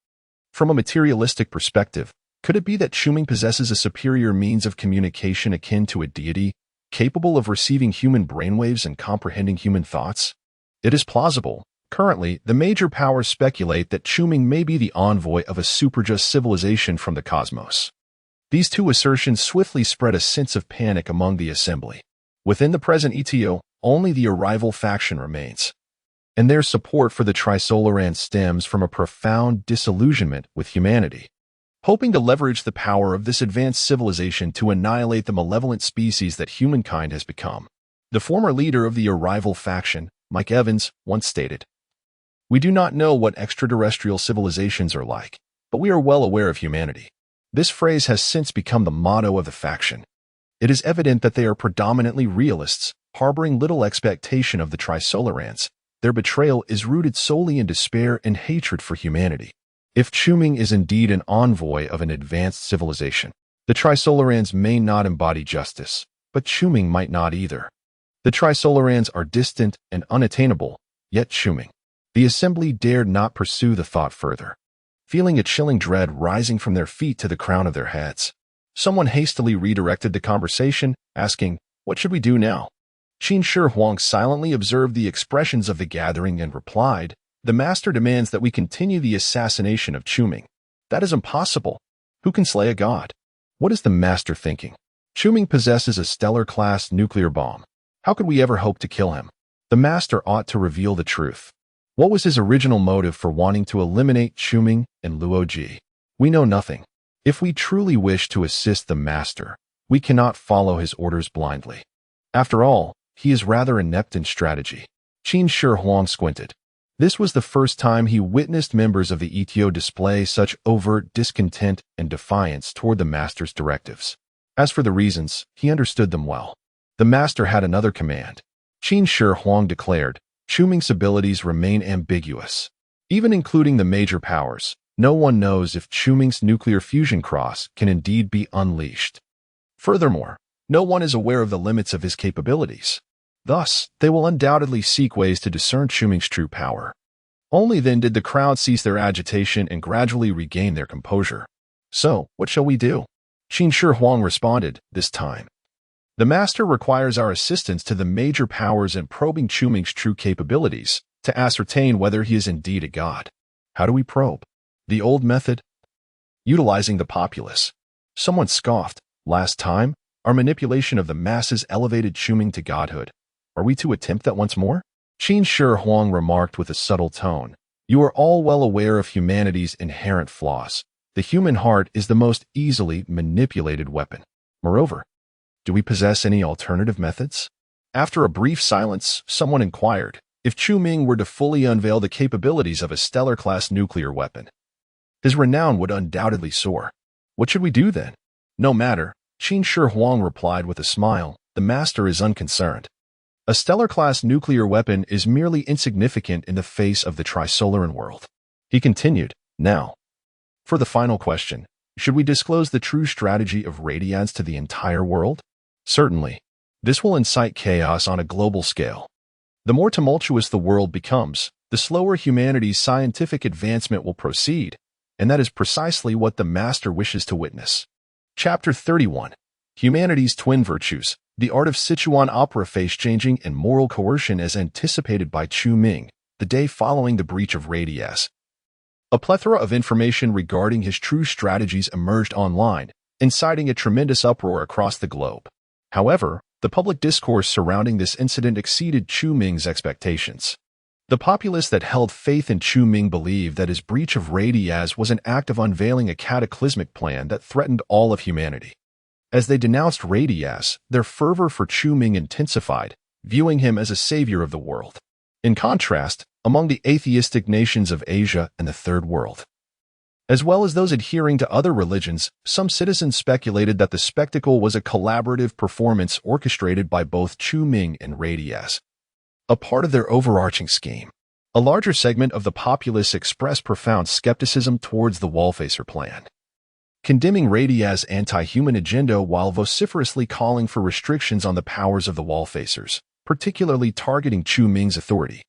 A: From a materialistic perspective, could it be that Chu Ming possesses a superior means of communication akin to a deity, capable of receiving human brainwaves and comprehending human thoughts? It is plausible. Currently, the major powers speculate that Chu Ming may be the envoy of a superjust civilization from the cosmos. These 2 assertions swiftly spread a sense of panic among the assembly. Within the present ETO, only the Arrival faction remains, and their support for the Trisolaran stems from a profound disillusionment with humanity. hoping to leverage the power of this advanced civilization to annihilate the malevolent species that humankind has become. The former leader of the Arrival faction, Mike Evans, once stated, "We do not know what extraterrestrial civilizations are like, but we are well aware of humanity." This phrase has since become the motto of the faction. It is evident that they are predominantly realists, harboring little expectation of the Trisolarans. Their betrayal is rooted solely in despair and hatred for humanity. If Chu-Ming is indeed an envoy of an advanced civilization, the Trisolarans may not embody justice, but Chu-Ming might not either. The Trisolarans are distant and unattainable, yet Chu-Ming. The assembly dared not pursue the thought further, feeling a chilling dread rising from their feet to the crown of their heads. Someone hastily redirected the conversation, asking, "What should we do now?" Qin Shi Huang silently observed the expressions of the gathering and replied, "The master demands that we continue the assassination of Chu-Ming. That is impossible. Who can slay a god? What is the master thinking? Chu-Ming possesses a stellar-class nuclear bomb. How could we ever hope to kill him? The master ought to reveal the truth. What was his original motive for wanting to eliminate Chu-Ming and Luoji? We know nothing. If we truly wish to assist the master, we cannot follow his orders blindly. After all, he is rather inept in strategy." Qin Shi Huang squinted. This was the first time he witnessed members of the ETO display such overt discontent and defiance toward the master's directives. As for the reasons, he understood them well. The master had another command. Qin Shi Huang declared, "Chu-Ming's abilities remain ambiguous. Even including the major powers, no one knows if Chu-Ming's nuclear fusion cross can indeed be unleashed. Furthermore, no one is aware of the limits of his capabilities. Thus, they will undoubtedly seek ways to discern Chu-Ming's true power." Only then did the crowd cease their agitation and gradually regain their composure. "So, what shall we do?" Qin Shi Huang responded, this time. "The master requires our assistance to the major powers in probing Chu-Ming's true capabilities to ascertain whether he is indeed a god." How do we probe? The old method? Utilizing the populace. Someone scoffed, "Last time, our manipulation of the masses elevated Chu-Ming to godhood. Are we to attempt that once more?" Qin Shi Huang remarked with a subtle tone, "You are all well aware of humanity's inherent flaws. The human heart is the most easily manipulated weapon. Moreover, do we possess any alternative methods?" After a brief silence, someone inquired, "If Chu-Ming were to fully unveil the capabilities of a stellar-class nuclear weapon, his renown would undoubtedly soar. What should we do then?" "No matter," Qin Shi Huang replied with a smile, "the master is unconcerned. A stellar-class nuclear weapon is merely insignificant in the face of the Trisolaran world." He continued, "Now, for the final question, should we disclose the true strategy of radiance to the entire world? Certainly. This will incite chaos on a global scale. The more tumultuous the world becomes, the slower humanity's scientific advancement will proceed, and that is precisely what the master wishes to witness." Chapter 31. Humanity's Twin Virtues, the Art of Sichuan Opera Face-Changing and Moral Coercion as Anticipated by Chu-Ming, the day following the breach of Radias. A plethora of information regarding his true strategies emerged online, inciting a tremendous uproar across the globe. However, the public discourse surrounding this incident exceeded Chu-Ming's expectations. The populace that held faith in Chu-Ming believed that his breach of Radias was an act of unveiling a cataclysmic plan that threatened all of humanity. As they denounced Radias, their fervor for Chu-Ming intensified, viewing him as a savior of the world. In contrast, among the atheistic nations of Asia and the Third World, as well as those adhering to other religions, some citizens speculated that the spectacle was a collaborative performance orchestrated by both Chu-Ming and Radias, a part of their overarching scheme. A larger segment of the populace expressed profound skepticism towards the Wallfacer plan, condemning Radias' anti-human agenda while vociferously calling for restrictions on the powers of the Wallfacers, particularly targeting Chu-Ming's authority.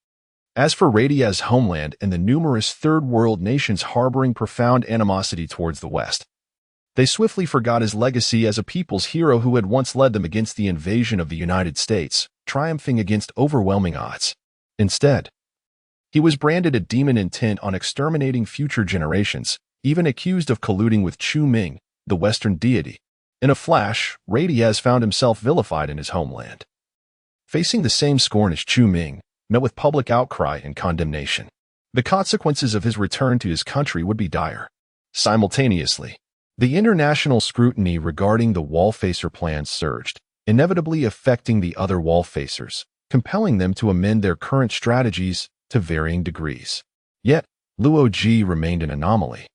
A: As for Radias' homeland and the numerous Third World nations harboring profound animosity towards the West, they swiftly forgot his legacy as a people's hero who had once led them against the invasion of the United States, triumphing against overwhelming odds. Instead, he was branded a demon intent on exterminating future generations, even accused of colluding with Chu-Ming, the Western deity. In a flash, Radias found himself vilified in his homeland, facing the same scorn as Chu-Ming, met with public outcry and condemnation. The consequences of his return to his country would be dire. Simultaneously, The international scrutiny regarding the wall-facer plans surged, inevitably affecting the other wall-facers, compelling them to amend their current strategies to varying degrees. Yet, Luo Ji remained an anomaly,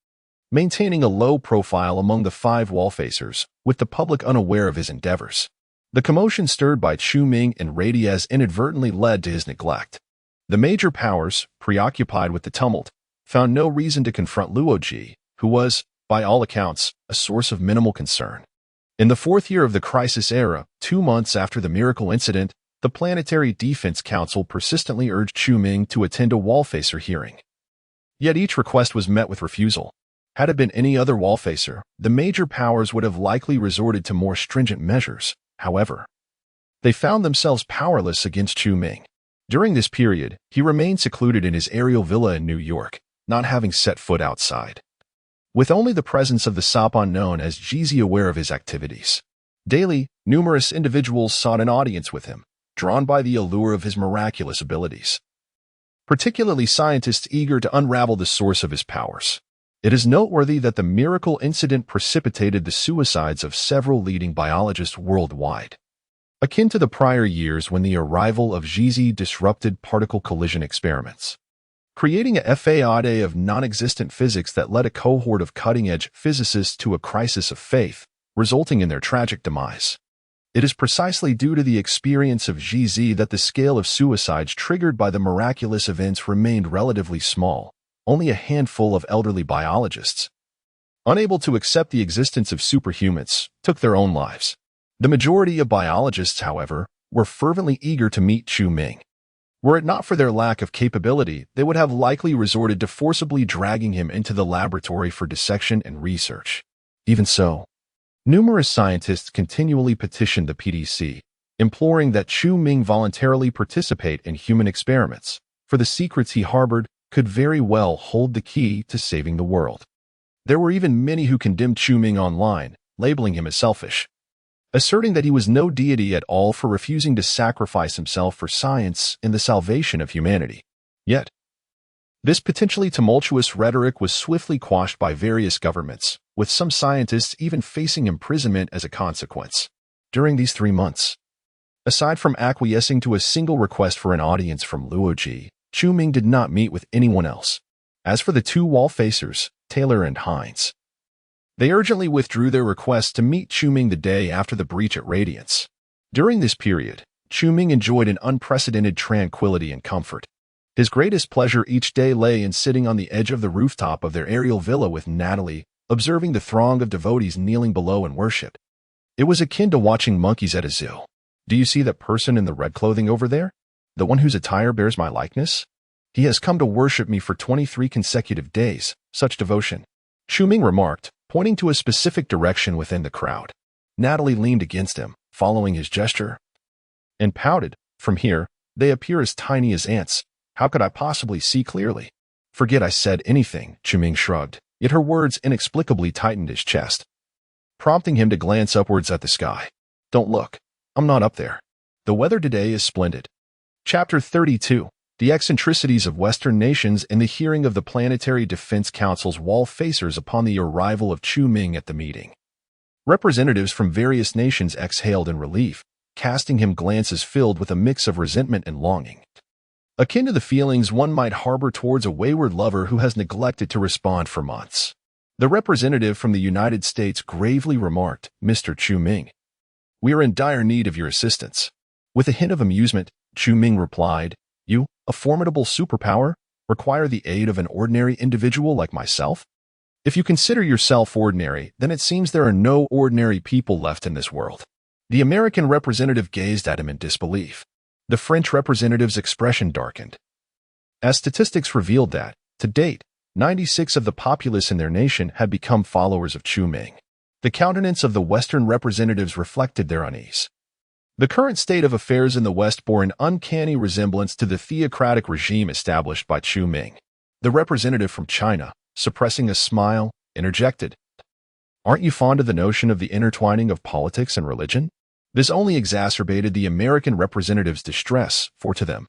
A: maintaining a low profile among the 5 wall-facers, with the public unaware of his endeavors. The commotion stirred by Chu Ming and Radiez inadvertently led to his neglect. The major powers, preoccupied with the tumult, found no reason to confront Luo Ji, who was, by all accounts, a source of minimal concern. In the 4th year of the crisis era, 2 months after the miracle incident, the Planetary Defense Council persistently urged Chu Ming to attend a wall-facer hearing. Yet each request was met with refusal. Had it been any other wall-facer, the major powers would have likely resorted to more stringent measures. However, they found themselves powerless against Chu Ming. During this period, he remained secluded in his aerial villa in New York, not having set foot outside. With only the presence of the Sapan known as Jizi aware of his activities. Daily, numerous individuals sought an audience with him, drawn by the allure of his miraculous abilities. Particularly scientists eager to unravel the source of his powers. It is noteworthy that the miracle incident precipitated the suicides of several leading biologists worldwide. Akin to the prior years when the arrival of Jizi disrupted particle collision experiments, creating a fade of non-existent physics that led a cohort of cutting-edge physicists to a crisis of faith, resulting in their tragic demise. It is precisely due to the experience of Jizi that the scale of suicides triggered by the miraculous events remained relatively small. Only a handful of elderly biologists, unable to accept the existence of superhumans, took their own lives. The majority of biologists, however, were fervently eager to meet Chu Ming. Were it not for their lack of capability, they would have likely resorted to forcibly dragging him into the laboratory for dissection and research. Even so, numerous scientists continually petitioned the PDC, imploring that Chu Ming voluntarily participate in human experiments, for the secrets he harbored could very well hold the key to saving the world. There were even many who condemned Chu Ming online, labeling him as selfish, asserting that he was no deity at all for refusing to sacrifice himself for science and the salvation of humanity. Yet, this potentially tumultuous rhetoric was swiftly quashed by various governments, with some scientists even facing imprisonment as a consequence. During these 3 months, aside from acquiescing to a single request for an audience from Luo Ji, Chu Ming did not meet with anyone else. As for the 2 wall-facers, Taylor and Hines, they urgently withdrew their request to meet Chu Ming the day after the breach at Radiance. During this period, Chu Ming enjoyed an unprecedented tranquility and comfort. His greatest pleasure each day lay in sitting on the edge of the rooftop of their aerial villa with Natalie, observing the throng of devotees kneeling below in worship. It was akin to watching monkeys at a zoo. Do you see that person in the red clothing over there? The one whose attire bears my likeness? He has come to worship me for 23 consecutive days. Such devotion. Chu Ming remarked, pointing to a specific direction within the crowd. Natalie leaned against him, following his gesture, and pouted. From here, they appear as tiny as ants. How could I possibly see clearly? Forget I said anything, Chu Ming shrugged, yet her words inexplicably tightened his chest, prompting him to glance upwards at the sky. Don't look. I'm not up there. The weather today is splendid. Chapter 32. The eccentricities of Western nations in the hearing of the Planetary Defense Council's wall-facers upon the arrival of Chu Ming at the meeting. Representatives from various nations exhaled in relief, casting him glances filled with a mix of resentment and longing, akin to the feelings one might harbor towards a wayward lover who has neglected to respond for months. The representative from the United States gravely remarked, "Mr. Chu Ming, we are in dire need of your assistance." With a hint of amusement, Chu Ming replied, "You, a formidable superpower, require the aid of an ordinary individual like myself? If you consider yourself ordinary, then it seems there are no ordinary people left in this world." The American representative gazed at him in disbelief. The French representative's expression darkened, as statistics revealed that, to date, 96 of the populace in their nation had become followers of Chu Ming. The countenance of the Western representatives reflected their unease. The current state of affairs in the West bore an uncanny resemblance to the theocratic regime established by Chu Ming. The representative from China, suppressing a smile, interjected, "Aren't you fond of the notion of the intertwining of politics and religion?" This only exacerbated the American representative's distress, for to them,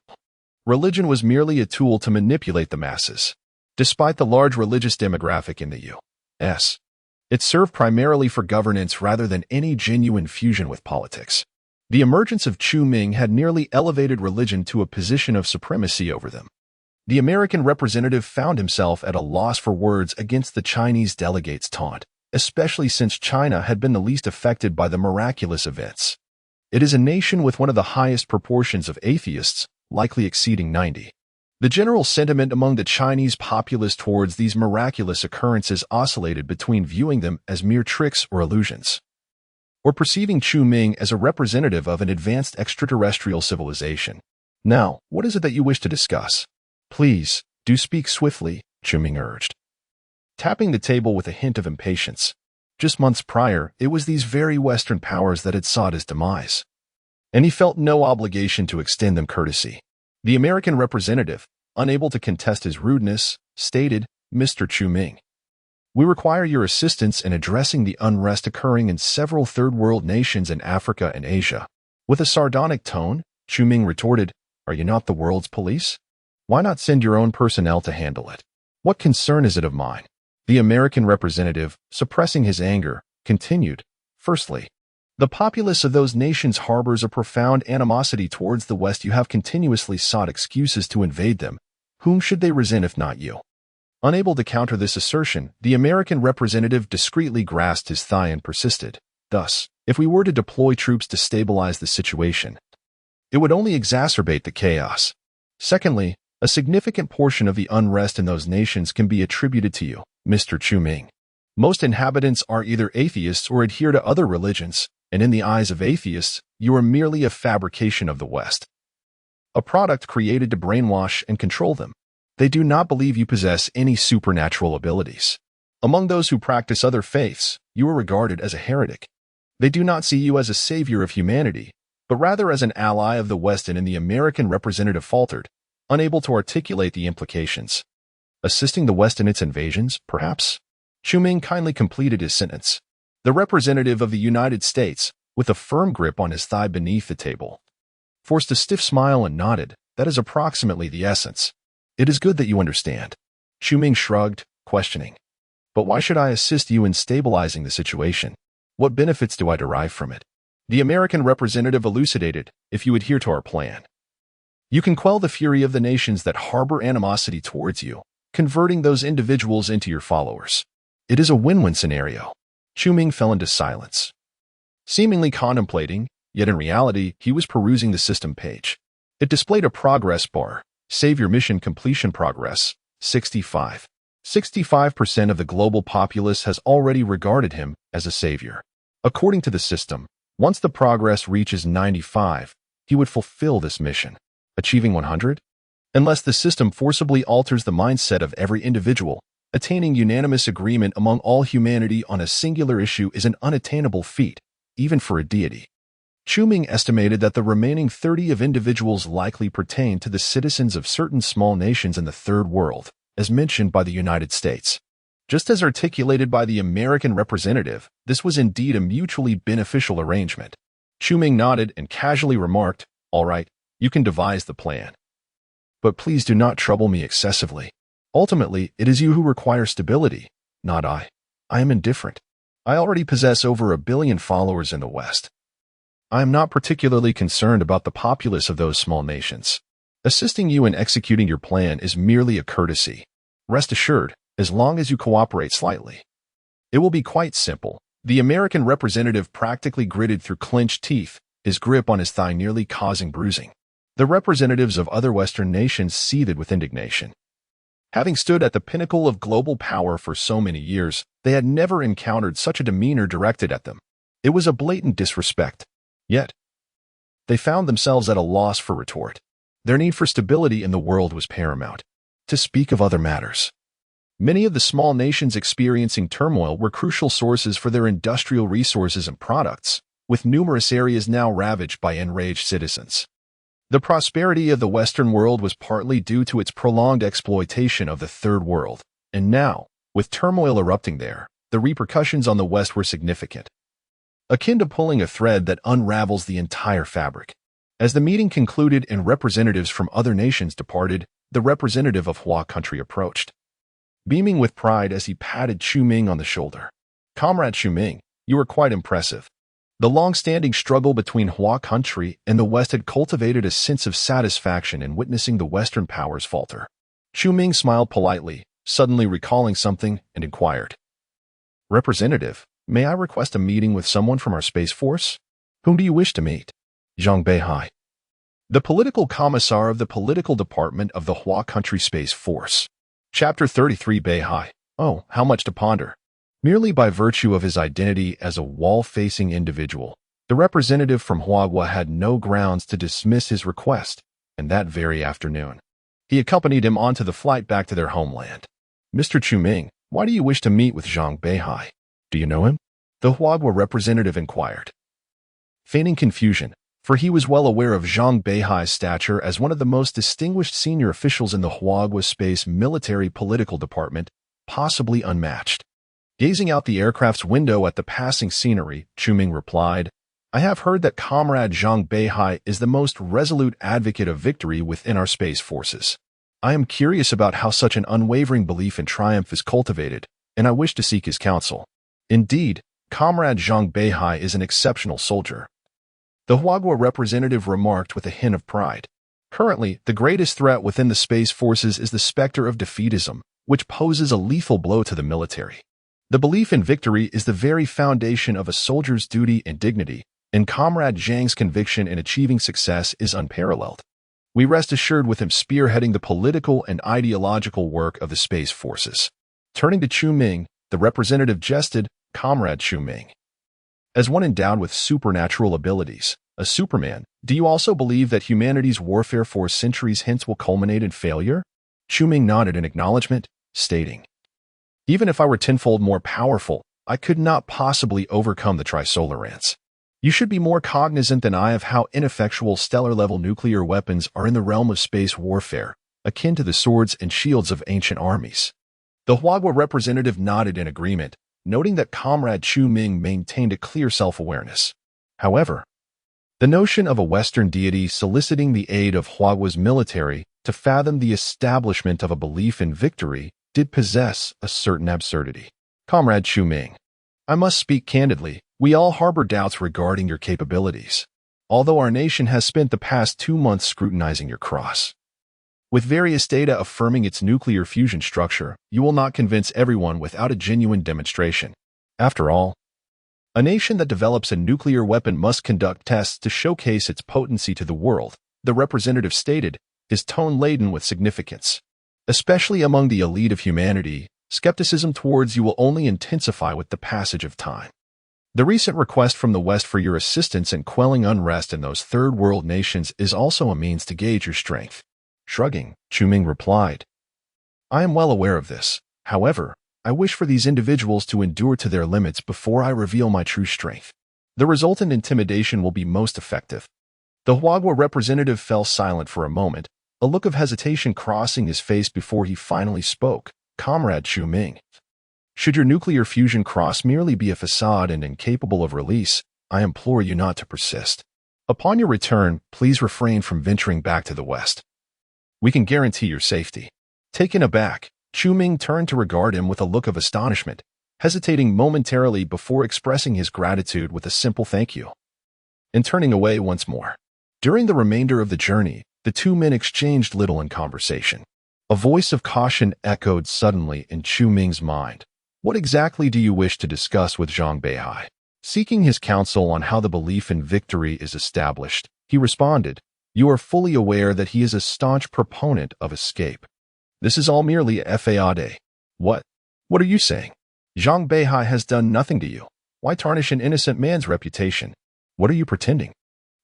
A: religion was merely a tool to manipulate the masses. Despite the large religious demographic in the U.S., It served primarily for governance rather than any genuine fusion with politics. The emergence of Chu Ming had nearly elevated religion to a position of supremacy over them. The American representative found himself at a loss for words against the Chinese delegate's taunt, especially since China had been the least affected by the miraculous events. It is a nation with one of the highest proportions of atheists, likely exceeding 90. The general sentiment among the Chinese populace towards these miraculous occurrences oscillated between viewing them as mere tricks or illusions, or perceiving Chu Ming as a representative of an advanced extraterrestrial civilization. Now, what is it that you wish to discuss? Please, do speak swiftly, Chu Ming urged, tapping the table with a hint of impatience. Just months prior, it was these very Western powers that had sought his demise, and he felt no obligation to extend them courtesy. The American representative, unable to contest his rudeness, stated, "Mr. Chu Ming, we require your assistance in addressing the unrest occurring in several third-world nations in Africa and Asia." With a sardonic tone, Chu Ming retorted, "Are you not the world's police? Why not send your own personnel to handle it? What concern is it of mine?" The American representative, suppressing his anger, continued, "Firstly, the populace of those nations harbors a profound animosity towards the West. You have continuously sought excuses to invade them. Whom should they resent if not you?" Unable to counter this assertion, the American representative discreetly grasped his thigh and persisted, "Thus, if we were to deploy troops to stabilize the situation, it would only exacerbate the chaos. Secondly, a significant portion of the unrest in those nations can be attributed to you, Mr. Chu Ming. Most inhabitants are either atheists or adhere to other religions, and in the eyes of atheists, you are merely a fabrication of the West, a product created to brainwash and control them. They do not believe you possess any supernatural abilities. Among those who practice other faiths, you are regarded as a heretic. They do not see you as a savior of humanity, but rather as an ally of the West." And the American representative faltered, unable to articulate the implications. "Assisting the West in its invasions, perhaps?" Chu Ming kindly completed his sentence. The representative of the United States, with a firm grip on his thigh beneath the table, forced a stiff smile and nodded. "That is approximately the essence. It is good that you understand." Chu Ming shrugged, questioning, "But why should I assist you in stabilizing the situation? What benefits do I derive from it?" The American representative elucidated, "If you adhere to our plan, you can quell the fury of the nations that harbor animosity towards you, converting those individuals into your followers. It is a win-win scenario." Chu Ming fell into silence, seemingly contemplating, yet in reality, he was perusing the system page. It displayed a progress bar. Save your mission completion progress, 65. 65% of the global populace has already regarded him as a savior. According to the system, once the progress reaches 95, he would fulfill this mission. Achieving 100? Unless the system forcibly alters the mindset of every individual, attaining unanimous agreement among all humanity on a singular issue is an unattainable feat, even for a deity. Chu Ming estimated that the remaining 30 of individuals likely pertain to the citizens of certain small nations in the Third World, as mentioned by the United States. Just as articulated by the American representative, this was indeed a mutually beneficial arrangement. Chu Ming nodded and casually remarked, "All right, you can devise the plan. But please do not trouble me excessively. Ultimately, it is you who require stability, not I. I am indifferent. I already possess over 1 billion followers in the West. I am not particularly concerned about the populace of those small nations. Assisting you in executing your plan is merely a courtesy. Rest assured, as long as you cooperate slightly, it will be quite simple." The American representative practically gritted through clenched teeth, his grip on his thigh nearly causing bruising. The representatives of other Western nations seethed with indignation. Having stood at the pinnacle of global power for so many years, they had never encountered such a demeanor directed at them. It was a blatant disrespect. Yet, they found themselves at a loss for retort. Their need for stability in the world was paramount. To speak of other matters, many of the small nations experiencing turmoil were crucial sources for their industrial resources and products, with numerous areas now ravaged by enraged citizens. The prosperity of the Western world was partly due to its prolonged exploitation of the Third World, and now, with turmoil erupting there, the repercussions on the West were significant, akin to pulling a thread that unravels the entire fabric. As the meeting concluded and representatives from other nations departed, the representative of Hua country approached, beaming with pride as he patted Chu Ming on the shoulder. Comrade Shuming, you were quite impressive. The long-standing struggle between Hua country and the West had cultivated a sense of satisfaction in witnessing the Western powers falter. Shuming smiled politely, suddenly recalling something, and inquired. Representative, may I request a meeting with someone from our Space Force? Whom do you wish to meet? Zhang Beihai, the political commissar of the political department of the Hua Country Space Force. Chapter 33 Beihai. Oh, how much to ponder. Merely by virtue of his identity as a wall-facing individual, the representative from Huagua had no grounds to dismiss his request, and that very afternoon, he accompanied him onto the flight back to their homeland. Mr. Chuming, why do you wish to meet with Zhang Beihai? Do you know him? The Huagua representative inquired. Feigning confusion, for he was well aware of Zhang Beihai's stature as one of the most distinguished senior officials in the Huagua Space Military Political Department, possibly unmatched. Gazing out the aircraft's window at the passing scenery, Chuming replied, I have heard that Comrade Zhang Beihai is the most resolute advocate of victory within our space forces. I am curious about how such an unwavering belief in triumph is cultivated, and I wish to seek his counsel. Indeed, Comrade Zhang Beihai is an exceptional soldier. The Huagua representative remarked with a hint of pride. Currently, the greatest threat within the space forces is the specter of defeatism, which poses a lethal blow to the military. The belief in victory is the very foundation of a soldier's duty and dignity, and Comrade Zhang's conviction in achieving success is unparalleled. We rest assured with him spearheading the political and ideological work of the space forces. Turning to Chuming, the representative jested, Comrade Chuming. As one endowed with supernatural abilities, a Superman, do you also believe that humanity's warfare for centuries hence will culminate in failure? Chuming nodded in acknowledgement, stating, Even if I were tenfold more powerful, I could not possibly overcome the Trisolarans. You should be more cognizant than I of how ineffectual stellar-level nuclear weapons are in the realm of space warfare, akin to the swords and shields of ancient armies. The Huagua representative nodded in agreement, noting that Comrade Chuming maintained a clear self-awareness. However, the notion of a Western deity soliciting the aid of Huagua's military to fathom the establishment of a belief in victory did possess a certain absurdity. Comrade Chuming, I must speak candidly, we all harbor doubts regarding your capabilities, although our nation has spent the past 2 months scrutinizing your cross. With various data affirming its nuclear fusion structure, you will not convince everyone without a genuine demonstration. After all, a nation that develops a nuclear weapon must conduct tests to showcase its potency to the world, the representative stated, his tone laden with significance. Especially among the elite of humanity, skepticism towards you will only intensify with the passage of time. The recent request from the West for your assistance in quelling unrest in those third-world nations is also a means to gauge your strength. Shrugging, Chuming replied, I am well aware of this. However, I wish for these individuals to endure to their limits before I reveal my true strength. The resultant intimidation will be most effective. The Huagua representative fell silent for a moment, a look of hesitation crossing his face before he finally spoke. Comrade Chuming, should your nuclear fusion cross merely be a facade and incapable of release, I implore you not to persist. Upon your return, please refrain from venturing back to the West. We can guarantee your safety. Taken aback, Chuming turned to regard him with a look of astonishment, hesitating momentarily before expressing his gratitude with a simple thank you, and turning away once more. During the remainder of the journey, the two men exchanged little in conversation. A voice of caution echoed suddenly in Chuming's mind. What exactly do you wish to discuss with Zhang Beihai? Seeking his counsel on how the belief in victory is established, he responded, You are fully aware that he is a staunch proponent of escape. This is all merely a faade. What? What are you saying? Zhang Beihai has done nothing to you. Why tarnish an innocent man's reputation? What are you pretending?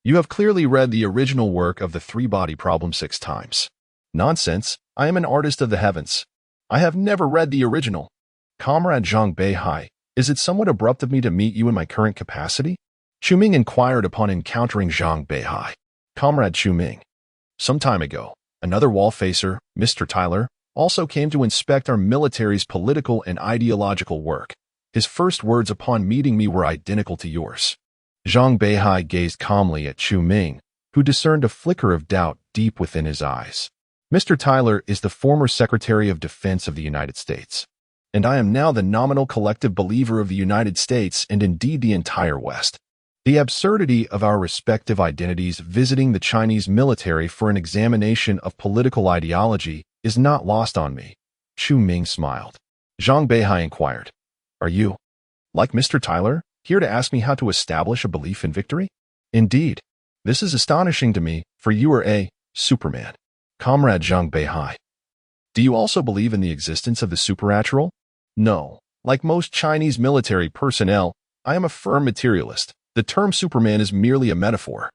A: You have clearly read the original work of the three-body problem 6 times. Nonsense. I am an artist of the heavens. I have never read the original. Comrade Zhang Beihai, is it somewhat abrupt of me to meet you in my current capacity? Chuming inquired upon encountering Zhang Beihai. Comrade Chuming, some time ago, another wall-facer, Mr. Tyler, also came to inspect our military's political and ideological work. His first words upon meeting me were identical to yours. Zhang Beihai gazed calmly at Chuming, who discerned a flicker of doubt deep within his eyes. Mr. Tyler is the former Secretary of Defense of the United States. and I am now the nominal collective believer of the United States and indeed the entire West. The absurdity of our respective identities visiting the Chinese military for an examination of political ideology is not lost on me. Chu Ming smiled. Zhang Beihai inquired, "Are you, like Mr. Tyler, here to ask me how to establish a belief in victory?" "Indeed. This is astonishing to me, for you are a Superman." "Comrade Zhang Beihai, do you also believe in the existence of the supernatural?" "No. Like most Chinese military personnel, I am a firm materialist. The term Superman is merely a metaphor.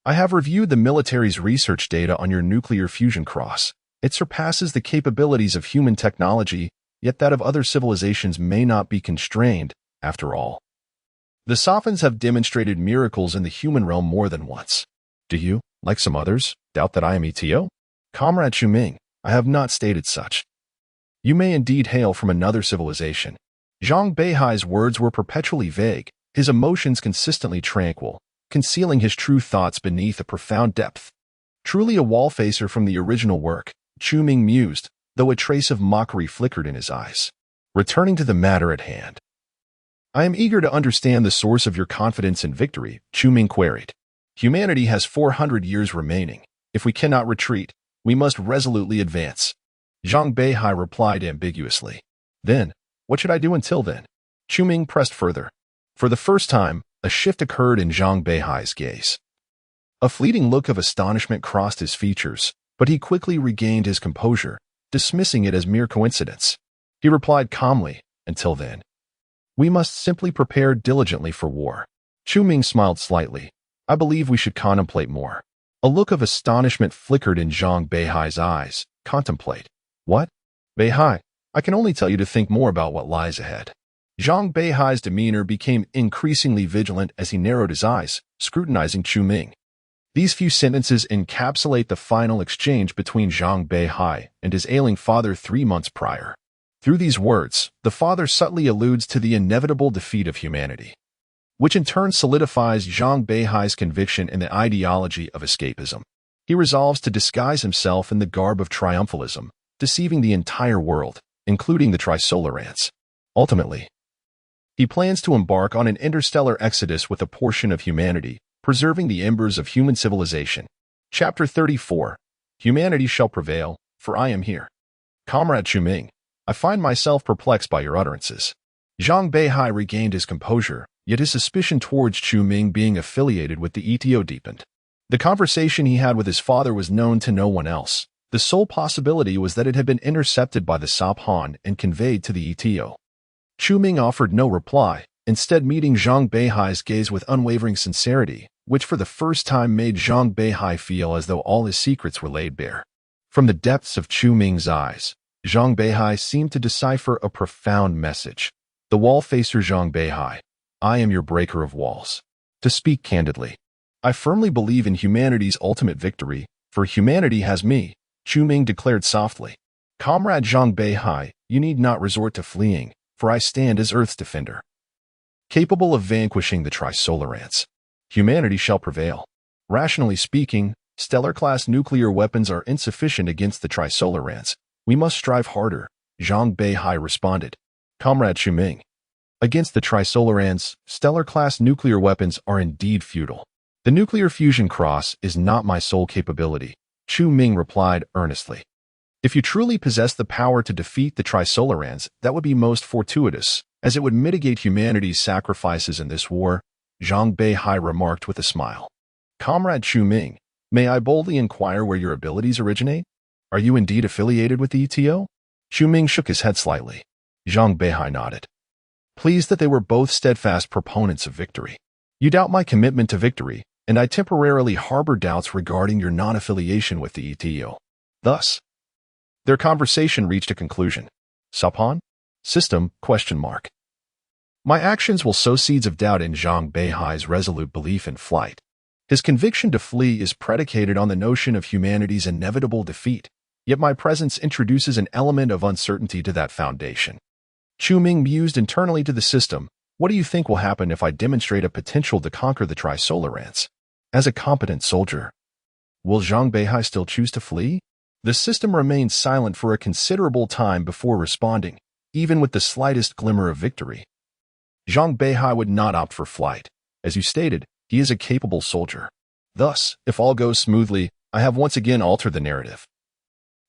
A: I have reviewed the military's research data on your nuclear fusion cross. It surpasses the capabilities of human technology, yet that of other civilizations may not be constrained, after all. The Sophons have demonstrated miracles in the human realm more than once. Do you, like some others, doubt that I am ETO?" "Comrade Chu Ming, I have not stated such. You may indeed hail from another civilization." Zhang Beihai's words were perpetually vague, his emotions consistently tranquil, concealing his true thoughts beneath a profound depth. Truly a wall-facer from the original work, Chu Ming mused, though a trace of mockery flickered in his eyes. Returning to the matter at hand. "I am eager to understand the source of your confidence in victory," Chu Ming queried. "Humanity has 400 years remaining. If we cannot retreat, we must resolutely advance." Zhang Beihai replied ambiguously. "Then, what should I do until then?" Chu Ming pressed further. For the first time, a shift occurred in Zhang Beihai's gaze. A fleeting look of astonishment crossed his features, but he quickly regained his composure, dismissing it as mere coincidence. He replied calmly, "Until then, we must simply prepare diligently for war." Chu Ming smiled slightly. "I believe we should contemplate more." A look of astonishment flickered in Zhang Beihai's eyes. "Contemplate? What?" "Beihai, I can only tell you to think more about what lies ahead." Zhang Beihai's demeanor became increasingly vigilant as he narrowed his eyes, scrutinizing Chu Ming. These few sentences encapsulate the final exchange between Zhang Beihai and his ailing father 3 months prior. Through these words, the father subtly alludes to the inevitable defeat of humanity, which in turn solidifies Zhang Beihai's conviction in the ideology of escapism. He resolves to disguise himself in the garb of triumphalism, deceiving the entire world, including the Trisolarans. Ultimately, he plans to embark on an interstellar exodus with a portion of humanity, preserving the embers of human civilization. Chapter 34. Humanity shall prevail, for I am here. Comrade Chu Ming, I find myself perplexed by your utterances. Zhang Beihai regained his composure, yet his suspicion towards Chu Ming being affiliated with the ETO deepened. The conversation he had with his father was known to no one else. The sole possibility was that it had been intercepted by the Sophan and conveyed to the ETO. Chu Ming offered no reply, instead meeting Zhang Beihai's gaze with unwavering sincerity, which for the first time made Zhang Beihai feel as though all his secrets were laid bare. From the depths of Chu Ming's eyes, Zhang Beihai seemed to decipher a profound message. The wall-facer Zhang Beihai, I am your breaker of walls. To speak candidly, I firmly believe in humanity's ultimate victory, for humanity has me, Chu Ming declared softly. Comrade Zhang Beihai, you need not resort to fleeing, for I stand as Earth's defender, capable of vanquishing the Trisolarans. Humanity shall prevail. Rationally speaking, stellar-class nuclear weapons are insufficient against the Trisolarans. We must strive harder, Zhang Beihai responded. Comrade Chu Ming, against the Trisolarans, stellar-class nuclear weapons are indeed futile. The nuclear fusion cross is not my sole capability, Chu Ming replied earnestly. If you truly possess the power to defeat the Trisolarans, that would be most fortuitous, as it would mitigate humanity's sacrifices in this war, Zhang Beihai remarked with a smile. Comrade Chu Ming, may I boldly inquire where your abilities originate? Are you indeed affiliated with the ETO? Chu Ming shook his head slightly. Zhang Beihai nodded, pleased that they were both steadfast proponents of victory. You doubt my commitment to victory, and I temporarily harbor doubts regarding your non-affiliation with the ETO. Thus, their conversation reached a conclusion. Sophan? System? ? My actions will sow seeds of doubt in Zhang Beihai's resolute belief in flight. His conviction to flee is predicated on the notion of humanity's inevitable defeat, yet my presence introduces an element of uncertainty to that foundation. Chu Ming mused internally to the system. What do you think will happen if I demonstrate a potential to conquer the Trisolarans? As a competent soldier, will Zhang Beihai still choose to flee? The system remained silent for a considerable time before responding. even with the slightest glimmer of victory. Zhang Beihai would not opt for flight. As you stated, he is a capable soldier. Thus, if all goes smoothly, I have once again altered the narrative.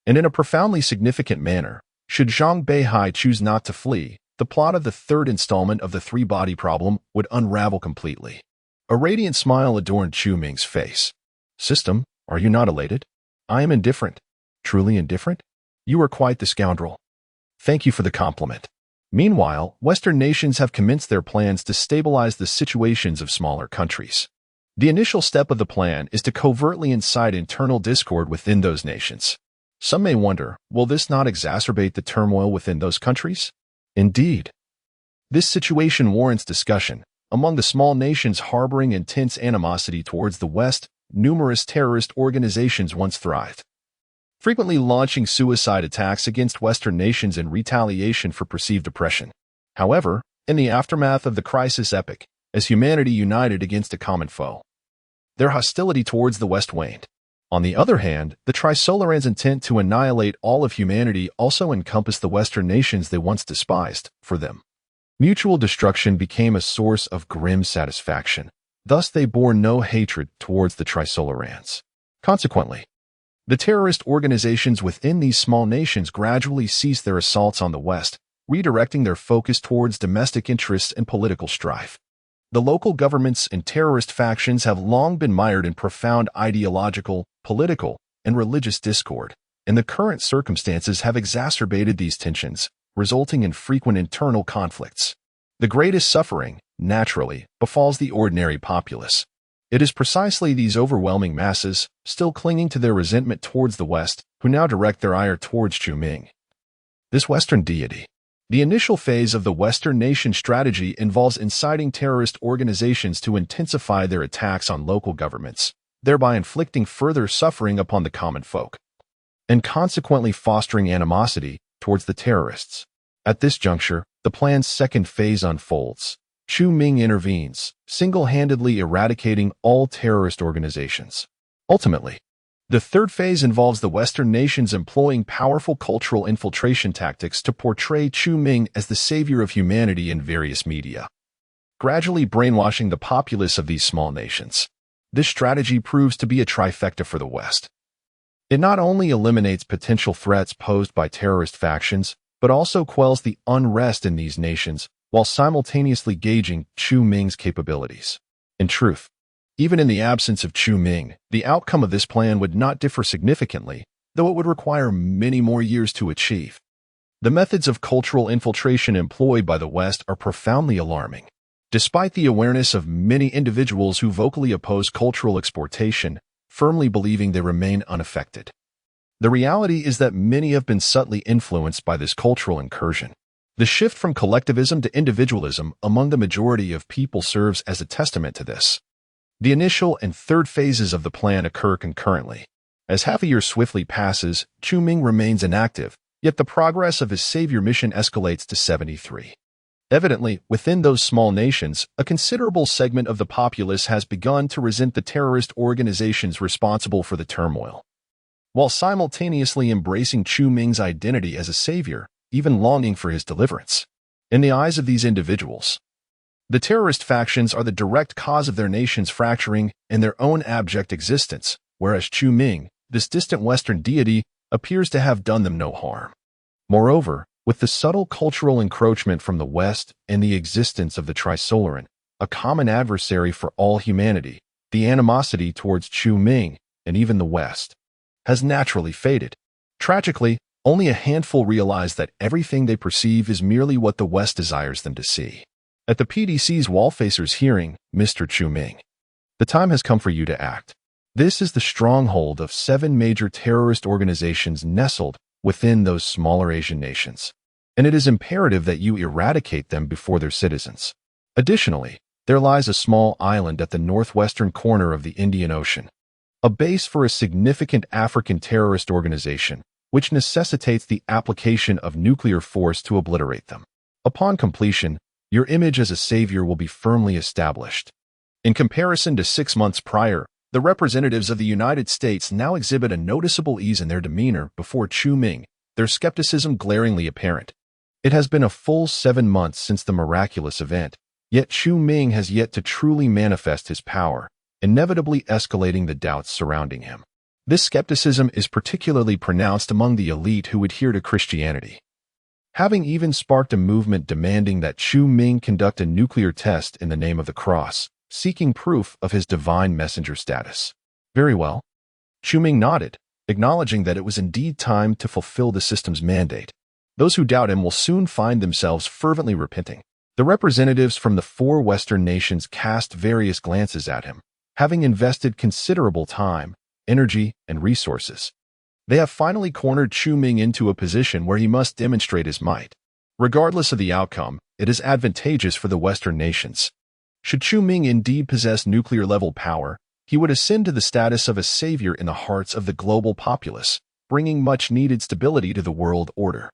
A: And in a profoundly significant manner, should Zhang Beihai choose not to flee, the plot of the third installment of the three-body problem would unravel completely. A radiant smile adorned Chu Ming's face. System, are you not elated? I am indifferent. Truly indifferent? You are quite the scoundrel. Thank you for the compliment. Meanwhile, Western nations have commenced their plans to stabilize the situations of smaller countries. The initial step of the plan is to covertly incite internal discord within those nations. Some may wonder, will this not exacerbate the turmoil within those countries? Indeed. This situation warrants discussion. Among the small nations harboring intense animosity towards the West, numerous terrorist organizations once thrived, frequently launching suicide attacks against Western nations in retaliation for perceived oppression. However, in the aftermath of the crisis epoch, as humanity united against a common foe, their hostility towards the West waned. On the other hand, the Trisolarans' intent to annihilate all of humanity also encompassed the Western nations they once despised. For them, mutual destruction became a source of grim satisfaction. Thus, they bore no hatred towards the Trisolarans. Consequently, the terrorist organizations within these small nations gradually ceased their assaults on the West, redirecting their focus towards domestic interests and political strife. The local governments and terrorist factions have long been mired in profound ideological, political, and religious discord, and the current circumstances have exacerbated these tensions, resulting in frequent internal conflicts. The greatest suffering, naturally, befalls the ordinary populace. It is precisely these overwhelming masses, still clinging to their resentment towards the West, who now direct their ire towards Chu Ming. This Western deity. The initial phase of the Western nation strategy involves inciting terrorist organizations to intensify their attacks on local governments, thereby inflicting further suffering upon the common folk, and consequently fostering animosity towards the terrorists. At this juncture, the plan's second phase unfolds. Chu Ming intervenes, single-handedly eradicating all terrorist organizations. Ultimately, the third phase involves the Western nations employing powerful cultural infiltration tactics to portray Chu Ming as the savior of humanity in various media, gradually brainwashing the populace of these small nations. This strategy proves to be a trifecta for the West. It not only eliminates potential threats posed by terrorist factions, but also quells the unrest in these nations while simultaneously gauging Chu Ming's capabilities. In truth, even in the absence of Chu Ming, the outcome of this plan would not differ significantly, though it would require many more years to achieve. The methods of cultural infiltration employed by the West are profoundly alarming. Despite the awareness of many individuals who vocally oppose cultural exportation, firmly believing they remain unaffected, the reality is that many have been subtly influenced by this cultural incursion. The shift from collectivism to individualism among the majority of people serves as a testament to this. The initial and third phases of the plan occur concurrently. As half a year swiftly passes, Chu Ming remains inactive, yet the progress of his savior mission escalates to 73. Evidently, within those small nations, a considerable segment of the populace has begun to resent the terrorist organizations responsible for the turmoil, while simultaneously embracing Chu Ming's identity as a savior, even longing for his deliverance. In the eyes of these individuals, the terrorist factions are the direct cause of their nation's fracturing and their own abject existence, whereas Chu Ming, this distant Western deity, appears to have done them no harm. Moreover, with the subtle cultural encroachment from the West and the existence of the Trisolaran, a common adversary for all humanity, the animosity towards Chu Ming, and even the West, has naturally faded. Tragically, only a handful realize that everything they perceive is merely what the West desires them to see. At the PDC's Wallfacers hearing, Mr. Chu Ming, the time has come for you to act. This is the stronghold of 7 major terrorist organizations nestled within those smaller Asian nations, and it is imperative that you eradicate them before their citizens. Additionally, there lies a small island at the northwestern corner of the Indian Ocean, a base for a significant African terrorist organization, which necessitates the application of nuclear force to obliterate them. Upon completion, your image as a savior will be firmly established. In comparison to 6 months prior, the representatives of the United States now exhibit a noticeable ease in their demeanor before Chu Ming, their skepticism glaringly apparent. It has been a full 7 months since the miraculous event, yet Chu Ming has yet to truly manifest his power, inevitably escalating the doubts surrounding him. This skepticism is particularly pronounced among the elite who adhere to Christianity, having even sparked a movement demanding that Chu Ming conduct a nuclear test in the name of the cross, seeking proof of his divine messenger status. Very well. Chu Ming nodded, acknowledging that it was indeed time to fulfill the system's mandate. Those who doubt him will soon find themselves fervently repenting. The representatives from the 4 Western nations cast various glances at him, having invested considerable time, energy, and resources. They have finally cornered Chu Ming into a position where he must demonstrate his might. Regardless of the outcome, it is advantageous for the Western nations. Should Chu Ming indeed possess nuclear-level power, he would ascend to the status of a savior in the hearts of the global populace, bringing much-needed stability to the world order.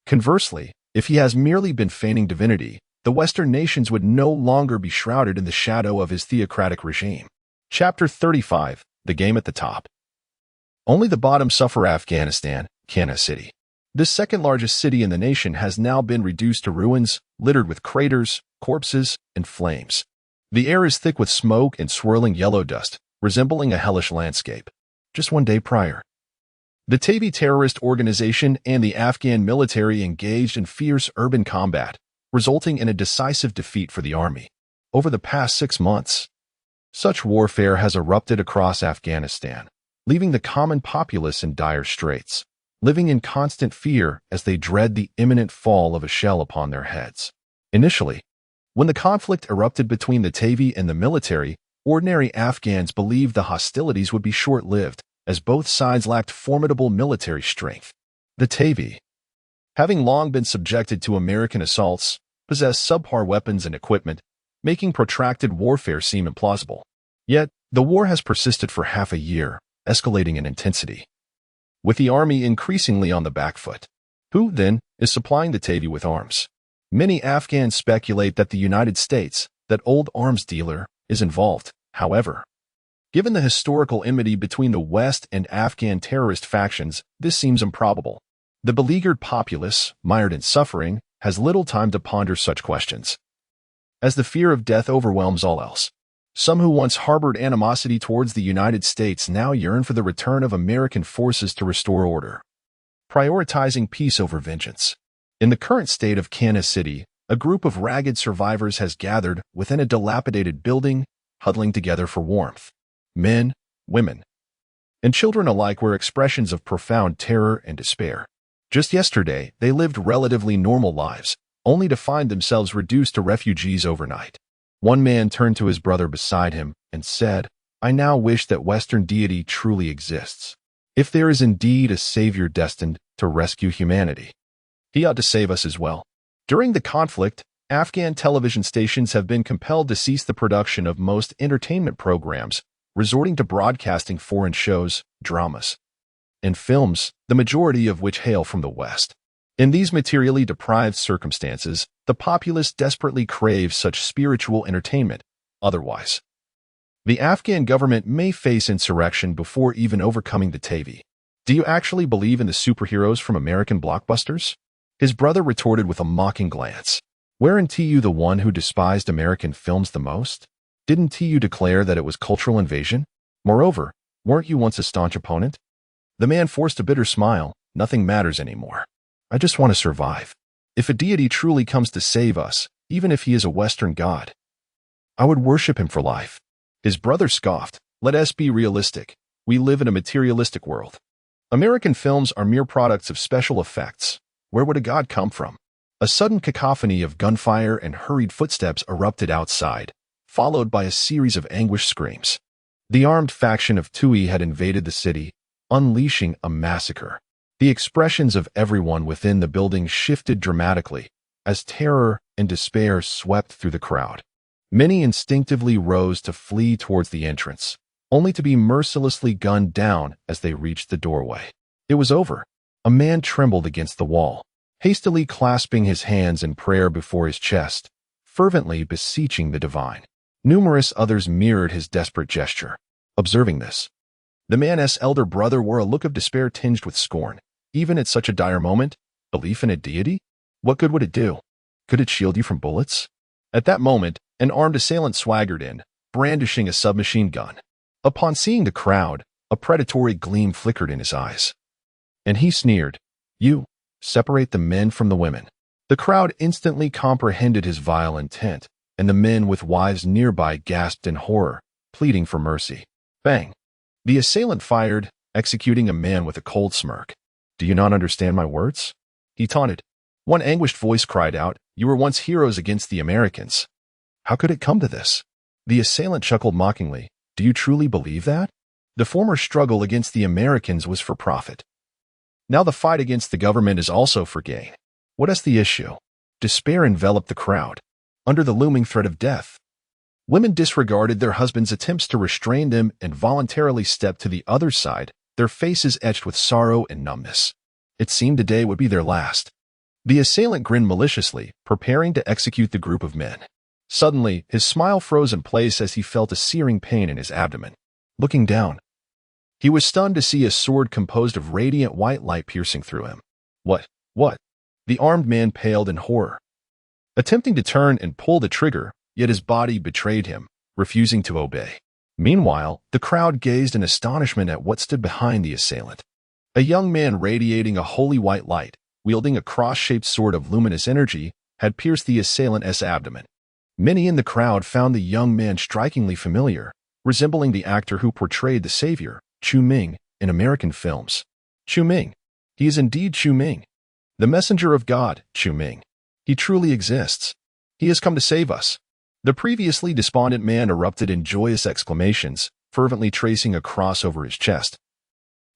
A: Conversely, if he has merely been feigning divinity, the Western nations would no longer be shrouded in the shadow of his theocratic regime. Chapter 35, The Game at the Top. Only the bottom suffer. Afghanistan, Kana City. This second-largest city in the nation has now been reduced to ruins, littered with craters, corpses, and flames. The air is thick with smoke and swirling yellow dust, resembling a hellish landscape. Just one day prior, the Tavi terrorist organization and the Afghan military engaged in fierce urban combat, resulting in a decisive defeat for the army. Over the past 6 months, such warfare has erupted across Afghanistan, leaving the common populace in dire straits, living in constant fear as they dread the imminent fall of a shell upon their heads. Initially, when the conflict erupted between the Tavi and the military, ordinary Afghans believed the hostilities would be short-lived, as both sides lacked formidable military strength. The Tavi, having long been subjected to American assaults, possessed subpar weapons and equipment, making protracted warfare seem implausible. Yet, the war has persisted for half a year, escalating in intensity, with the army increasingly on the back foot. Who, then, is supplying the Tavi with arms? Many Afghans speculate that the United States, that old arms dealer, is involved. However, given the historical enmity between the West and Afghan terrorist factions, this seems improbable. The beleaguered populace, mired in suffering, has little time to ponder such questions, as the fear of death overwhelms all else. Some who once harbored animosity towards the United States now yearn for the return of American forces to restore order, prioritizing peace over vengeance. In the current state of Kana City, a group of ragged survivors has gathered within a dilapidated building, huddling together for warmth. Men, women, and children alike were expressions of profound terror and despair. Just yesterday, they lived relatively normal lives, only to find themselves reduced to refugees overnight. One man turned to his brother beside him and said, "I now wish that Western deity truly exists. If there is indeed a savior destined to rescue humanity, he ought to save us as well." During the conflict, Afghan television stations have been compelled to cease the production of most entertainment programs, resorting to broadcasting foreign shows, dramas, and films, the majority of which hail from the West. In these materially deprived circumstances, the populace desperately craves such spiritual entertainment. Otherwise, the Afghan government may face insurrection before even overcoming the Tavi. "Do you actually believe in the superheroes from American blockbusters?" His brother retorted with a mocking glance. "Weren't you the one who despised American films the most? Didn't you declare that it was cultural invasion? Moreover, weren't you once a staunch opponent?" The man forced a bitter smile. "Nothing matters anymore. I just want to survive. If a deity truly comes to save us, even if he is a Western god, I would worship him for life." His brother scoffed. "Let us be realistic. We live in a materialistic world. American films are mere products of special effects. Where would a god come from?" A sudden cacophony of gunfire and hurried footsteps erupted outside, followed by a series of anguished screams. The armed faction of Tui had invaded the city, unleashing a massacre. The expressions of everyone within the building shifted dramatically as terror and despair swept through the crowd. Many instinctively rose to flee towards the entrance, only to be mercilessly gunned down as they reached the doorway. It was over. A man trembled against the wall, hastily clasping his hands in prayer before his chest, fervently beseeching the divine. Numerous others mirrored his desperate gesture. Observing this, the man's elder brother wore a look of despair tinged with scorn. Even at such a dire moment, belief in a deity? What good would it do? Could it shield you from bullets? At that moment, an armed assailant swaggered in, brandishing a submachine gun. Upon seeing the crowd, a predatory gleam flickered in his eyes. And he sneered, "You, separate the men from the women." The crowd instantly comprehended his vile intent, and the men with wives nearby gasped in horror, pleading for mercy. Bang! The assailant fired, executing a man with a cold smirk. "Do you not understand my words?" he taunted. One anguished voice cried out, "You were once heroes against the Americans. How could it come to this?" The assailant chuckled mockingly. "Do you truly believe that? The former struggle against the Americans was for profit. Now the fight against the government is also for gain. What is the issue?" Despair enveloped the crowd, under the looming threat of death. Women disregarded their husbands' attempts to restrain them and voluntarily stepped to the other side, their faces etched with sorrow and numbness. It seemed today would be their last. The assailant grinned maliciously, preparing to execute the group of men. Suddenly, his smile froze in place as he felt a searing pain in his abdomen. Looking down, he was stunned to see a sword composed of radiant white light piercing through him. What? The armed man paled in horror, attempting to turn and pull the trigger, yet his body betrayed him, refusing to obey. Meanwhile, the crowd gazed in astonishment at what stood behind the assailant. A young man radiating a holy white light, wielding a cross-shaped sword of luminous energy, had pierced the assailant's abdomen. Many in the crowd found the young man strikingly familiar, resembling the actor who portrayed the savior, Chu Ming, in American films. Chu Ming. He is indeed Chu Ming. The messenger of God, Chu Ming. He truly exists. He has come to save us. The previously despondent man erupted in joyous exclamations, fervently tracing a cross over his chest,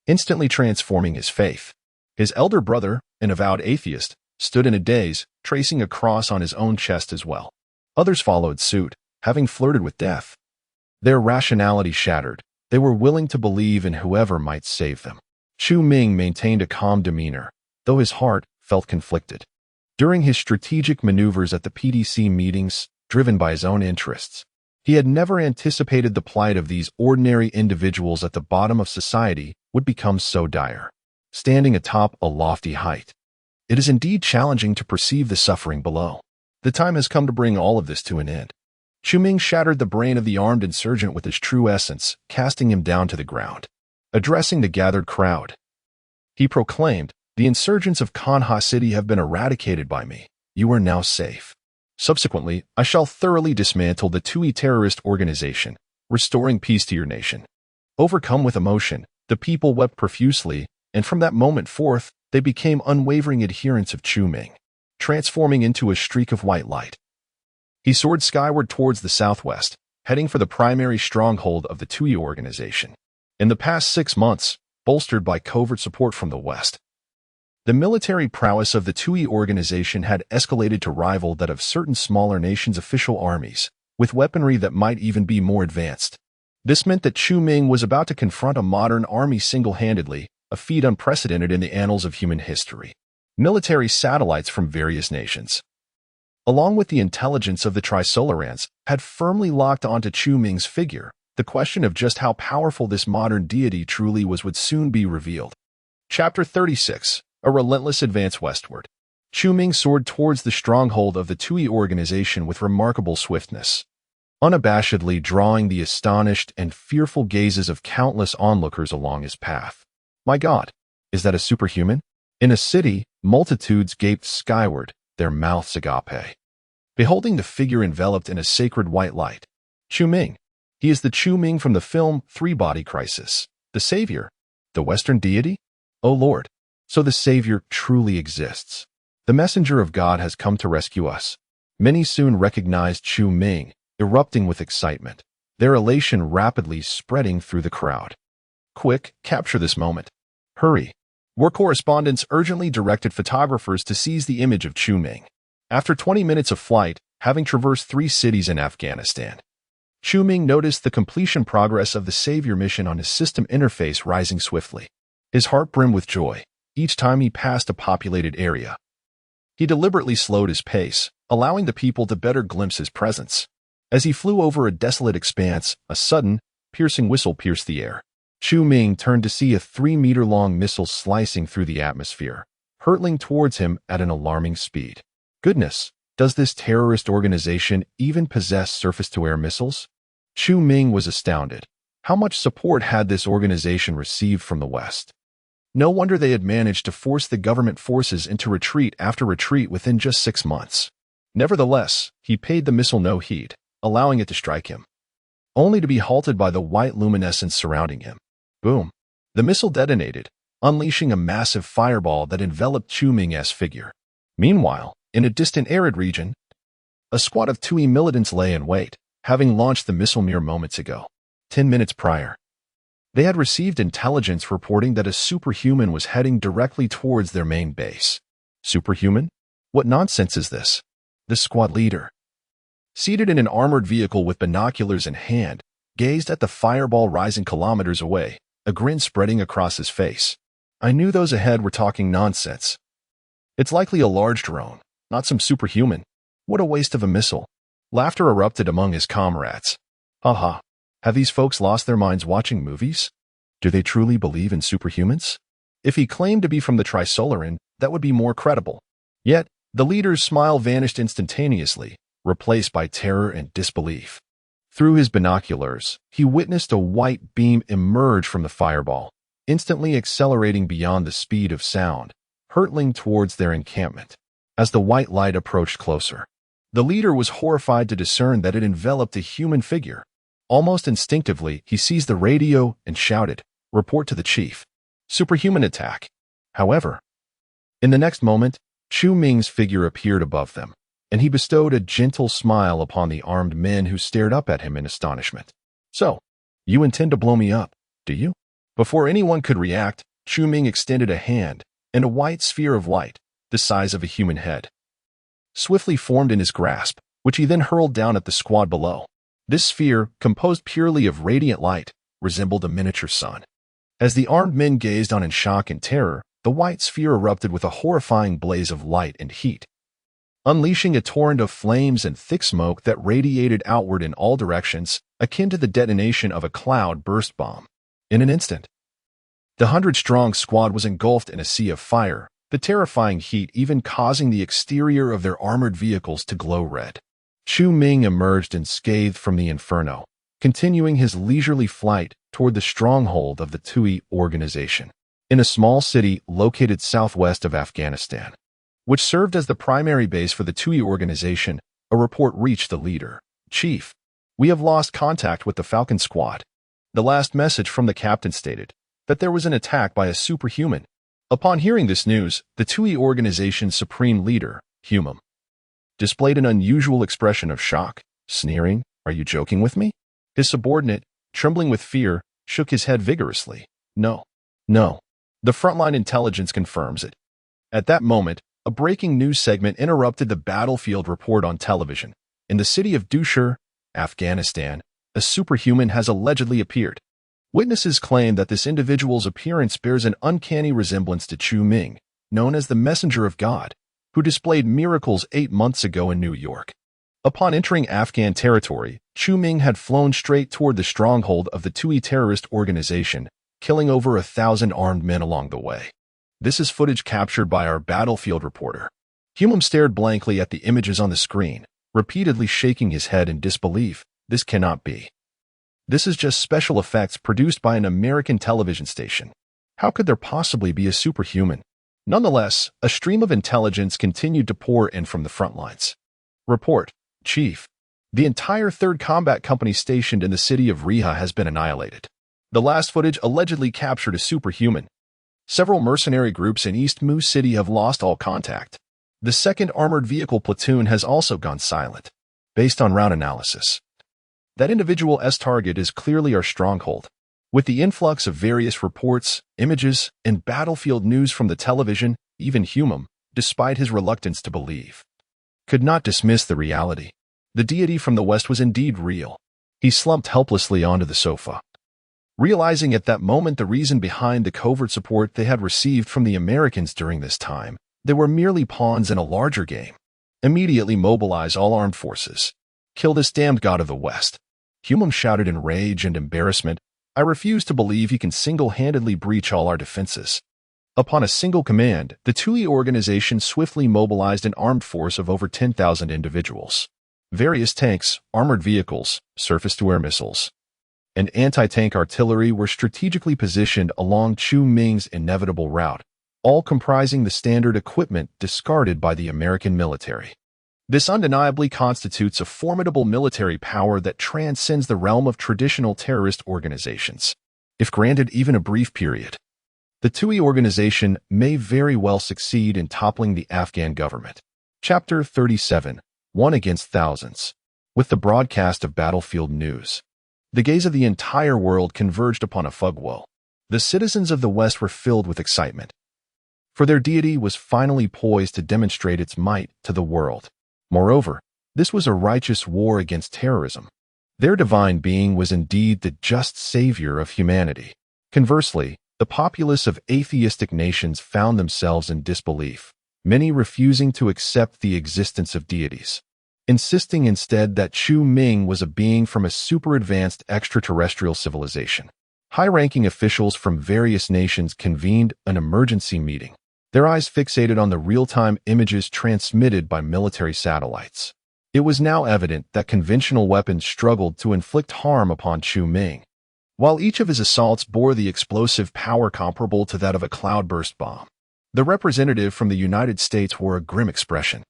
A: instantly transforming his faith. His elder brother, an avowed atheist, stood in a daze, tracing a cross on his own chest as well. Others followed suit, having flirted with death. Their rationality shattered, they were willing to believe in whoever might save them. Chu Ming maintained a calm demeanor, though his heart felt conflicted. During his strategic maneuvers at the PDC meetings, driven by his own interests, he had never anticipated the plight of these ordinary individuals at the bottom of society would become so dire. Standing atop a lofty height, it is indeed challenging to perceive the suffering below. The time has come to bring all of this to an end. Chu Ming shattered the brain of the armed insurgent with his true essence, casting him down to the ground. Addressing the gathered crowd, he proclaimed, "The insurgents of Kanha City have been eradicated by me. You are now safe. Subsequently, I shall thoroughly dismantle the Tui terrorist organization, restoring peace to your nation." Overcome with emotion, the people wept profusely, and from that moment forth, they became unwavering adherents of Chu Ming, transforming into a streak of white light. He soared skyward towards the southwest, heading for the primary stronghold of the Tui organization. In the past 6 months, bolstered by covert support from the west, the military prowess of the Tui organization had escalated to rival that of certain smaller nations' official armies, with weaponry that might even be more advanced. This meant that Chu Ming was about to confront a modern army single-handedly, a feat unprecedented in the annals of human history. Military satellites from various nations, along with the intelligence of the Trisolarans, had firmly locked onto Chu Ming's figure. The question of just how powerful this modern deity truly was would soon be revealed. Chapter 36. A relentless advance westward. Chu Ming soared towards the stronghold of the Tui organization with remarkable swiftness, unabashedly drawing the astonished and fearful gazes of countless onlookers along his path. My God, is that a superhuman? In a city, multitudes gaped skyward, their mouths agape, beholding the figure enveloped in a sacred white light. Chu Ming. He is the Chu Ming from the film Three-Body Crisis. The Savior. The Western deity? O Lord. So the Savior truly exists. The messenger of God has come to rescue us. Many soon recognized Chu Ming, erupting with excitement, their elation rapidly spreading through the crowd. Quick, capture this moment. Hurry. War correspondents urgently directed photographers to seize the image of Chu Ming. After 20 minutes of flight, having traversed 3 cities in Afghanistan, Chu Ming noticed the completion progress of the Savior mission on his system interface rising swiftly. His heart brimmed with joy each time he passed a populated area. He deliberately slowed his pace, allowing the people to better glimpse his presence. As he flew over a desolate expanse, a sudden, piercing whistle pierced the air. Chu Ming turned to see a 3-meter-long missile slicing through the atmosphere, hurtling towards him at an alarming speed. Goodness, does this terrorist organization even possess surface-to-air missiles? Chu Ming was astounded. How much support had this organization received from the West? No wonder they had managed to force the government forces into retreat after retreat within just 6 months. Nevertheless, he paid the missile no heed, allowing it to strike him, only to be halted by the white luminescence surrounding him. Boom! The missile detonated, unleashing a massive fireball that enveloped Chu Ming's figure. Meanwhile, in a distant arid region, a squad of Tui militants lay in wait, having launched the missile mere moments ago. 10 minutes prior, they had received intelligence reporting that a superhuman was heading directly towards their main base. Superhuman? What nonsense is this? The squad leader, seated in an armored vehicle with binoculars in hand, gazed at the fireball rising kilometers away, a grin spreading across his face. I knew those ahead were talking nonsense. It's likely a large drone, not some superhuman. What a waste of a missile. Laughter erupted among his comrades. Haha. Have these folks lost their minds watching movies? Do they truly believe in superhumans? If he claimed to be from the Trisolaran, that would be more credible. Yet, the leader's smile vanished instantaneously, replaced by terror and disbelief. Through his binoculars, he witnessed a white beam emerge from the fireball, instantly accelerating beyond the speed of sound, hurtling towards their encampment. As the white light approached closer, the leader was horrified to discern that it enveloped a human figure. Almost instinctively, he seized the radio and shouted, "Report to the chief. Superhuman attack." However, in the next moment, Chu Ming's figure appeared above them, and he bestowed a gentle smile upon the armed men who stared up at him in astonishment. "So, you intend to blow me up, do you?" Before anyone could react, Chu Ming extended a hand, and a white sphere of light, the size of a human head, swiftly formed in his grasp, which he then hurled down at the squad below. This sphere, composed purely of radiant light, resembled a miniature sun. As the armed men gazed on in shock and terror, the white sphere erupted with a horrifying blaze of light and heat, unleashing a torrent of flames and thick smoke that radiated outward in all directions, akin to the detonation of a cloud burst bomb. In an instant, the 100-strong squad was engulfed in a sea of fire, the terrifying heat even causing the exterior of their armored vehicles to glow red. Chu Ming emerged unscathed from the inferno, continuing his leisurely flight toward the stronghold of the Tui organization, in a small city located southwest of Afghanistan, which served as the primary base for the Tui organization. A report reached the leader. "Chief, we have lost contact with the Falcon Squad." The last message from the captain stated that there was an attack by a superhuman. Upon hearing this news, the Tui organization's supreme leader, Humum, displayed an unusual expression of shock, sneering, "Are you joking with me?" His subordinate, trembling with fear, shook his head vigorously. No. The frontline intelligence confirms it." At that moment, a breaking news segment interrupted the battlefield report on television. In the city of Dusher, Afghanistan, a superhuman has allegedly appeared. Witnesses claim that this individual's appearance bears an uncanny resemblance to Chu Ming, known as the Messenger of God, who displayed miracles 8 months ago in New York. Upon entering Afghan territory, Chu Ming had flown straight toward the stronghold of the Tui terrorist organization, killing over 1,000 armed men along the way. This is footage captured by our battlefield reporter. Humum stared blankly at the images on the screen, repeatedly shaking his head in disbelief. This cannot be. This is just special effects produced by an American television station. How could there possibly be a superhuman? Nonetheless, a stream of intelligence continued to pour in from the front lines. Report, Chief. The entire 3rd Combat Company stationed in the city of Riha has been annihilated. The last footage allegedly captured a superhuman. Several mercenary groups in East Mu City have lost all contact. The 2nd Armored Vehicle Platoon has also gone silent. Based on route analysis, that individual's target is clearly our stronghold. With the influx of various reports, images, and battlefield news from the television, even Humum, despite his reluctance to believe, could not dismiss the reality. The deity from the West was indeed real. He slumped helplessly onto the sofa, realizing at that moment the reason behind the covert support they had received from the Americans during this time. They were merely pawns in a larger game. Immediately mobilize all armed forces. Kill this damned god of the West. Humum shouted in rage and embarrassment. I refuse to believe he can single-handedly breach all our defenses. Upon a single command, the TUI organization swiftly mobilized an armed force of over 10,000 individuals. Various tanks, armored vehicles, surface-to-air missiles, and anti-tank artillery were strategically positioned along Chu Ming's inevitable route, all comprising the standard equipment discarded by the American military. This undeniably constitutes a formidable military power that transcends the realm of traditional terrorist organizations. If granted even a brief period, the TUI organization may very well succeed in toppling the Afghan government. Chapter 37. One Against Thousands. With the broadcast of battlefield news, the gaze of the entire world converged upon a Fugwo. The citizens of the West were filled with excitement, for their deity was finally poised to demonstrate its might to the world. Moreover, this was a righteous war against terrorism. Their divine being was indeed the just savior of humanity. Conversely, the populace of atheistic nations found themselves in disbelief, many refusing to accept the existence of deities, insisting instead that Chu Ming was a being from a super-advanced extraterrestrial civilization. High-ranking officials from various nations convened an emergency meeting, their eyes fixated on the real-time images transmitted by military satellites. It was now evident that conventional weapons struggled to inflict harm upon Chu Ming, while each of his assaults bore the explosive power comparable to that of a cloudburst bomb. The representative from the United States wore a grim expression.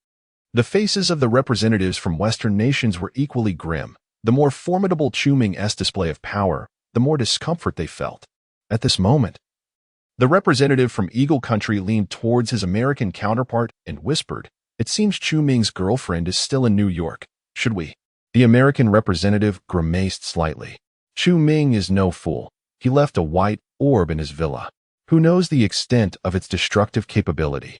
A: The faces of the representatives from Western nations were equally grim. The more formidable Chu Ming's display of power, the more discomfort they felt. At this moment, the representative from Eagle Country leaned towards his American counterpart and whispered, "It seems Chu Ming's girlfriend is still in New York. Should we?" The American representative grimaced slightly. "Chu Ming is no fool. He left a white orb in his villa. Who knows the extent of its destructive capability?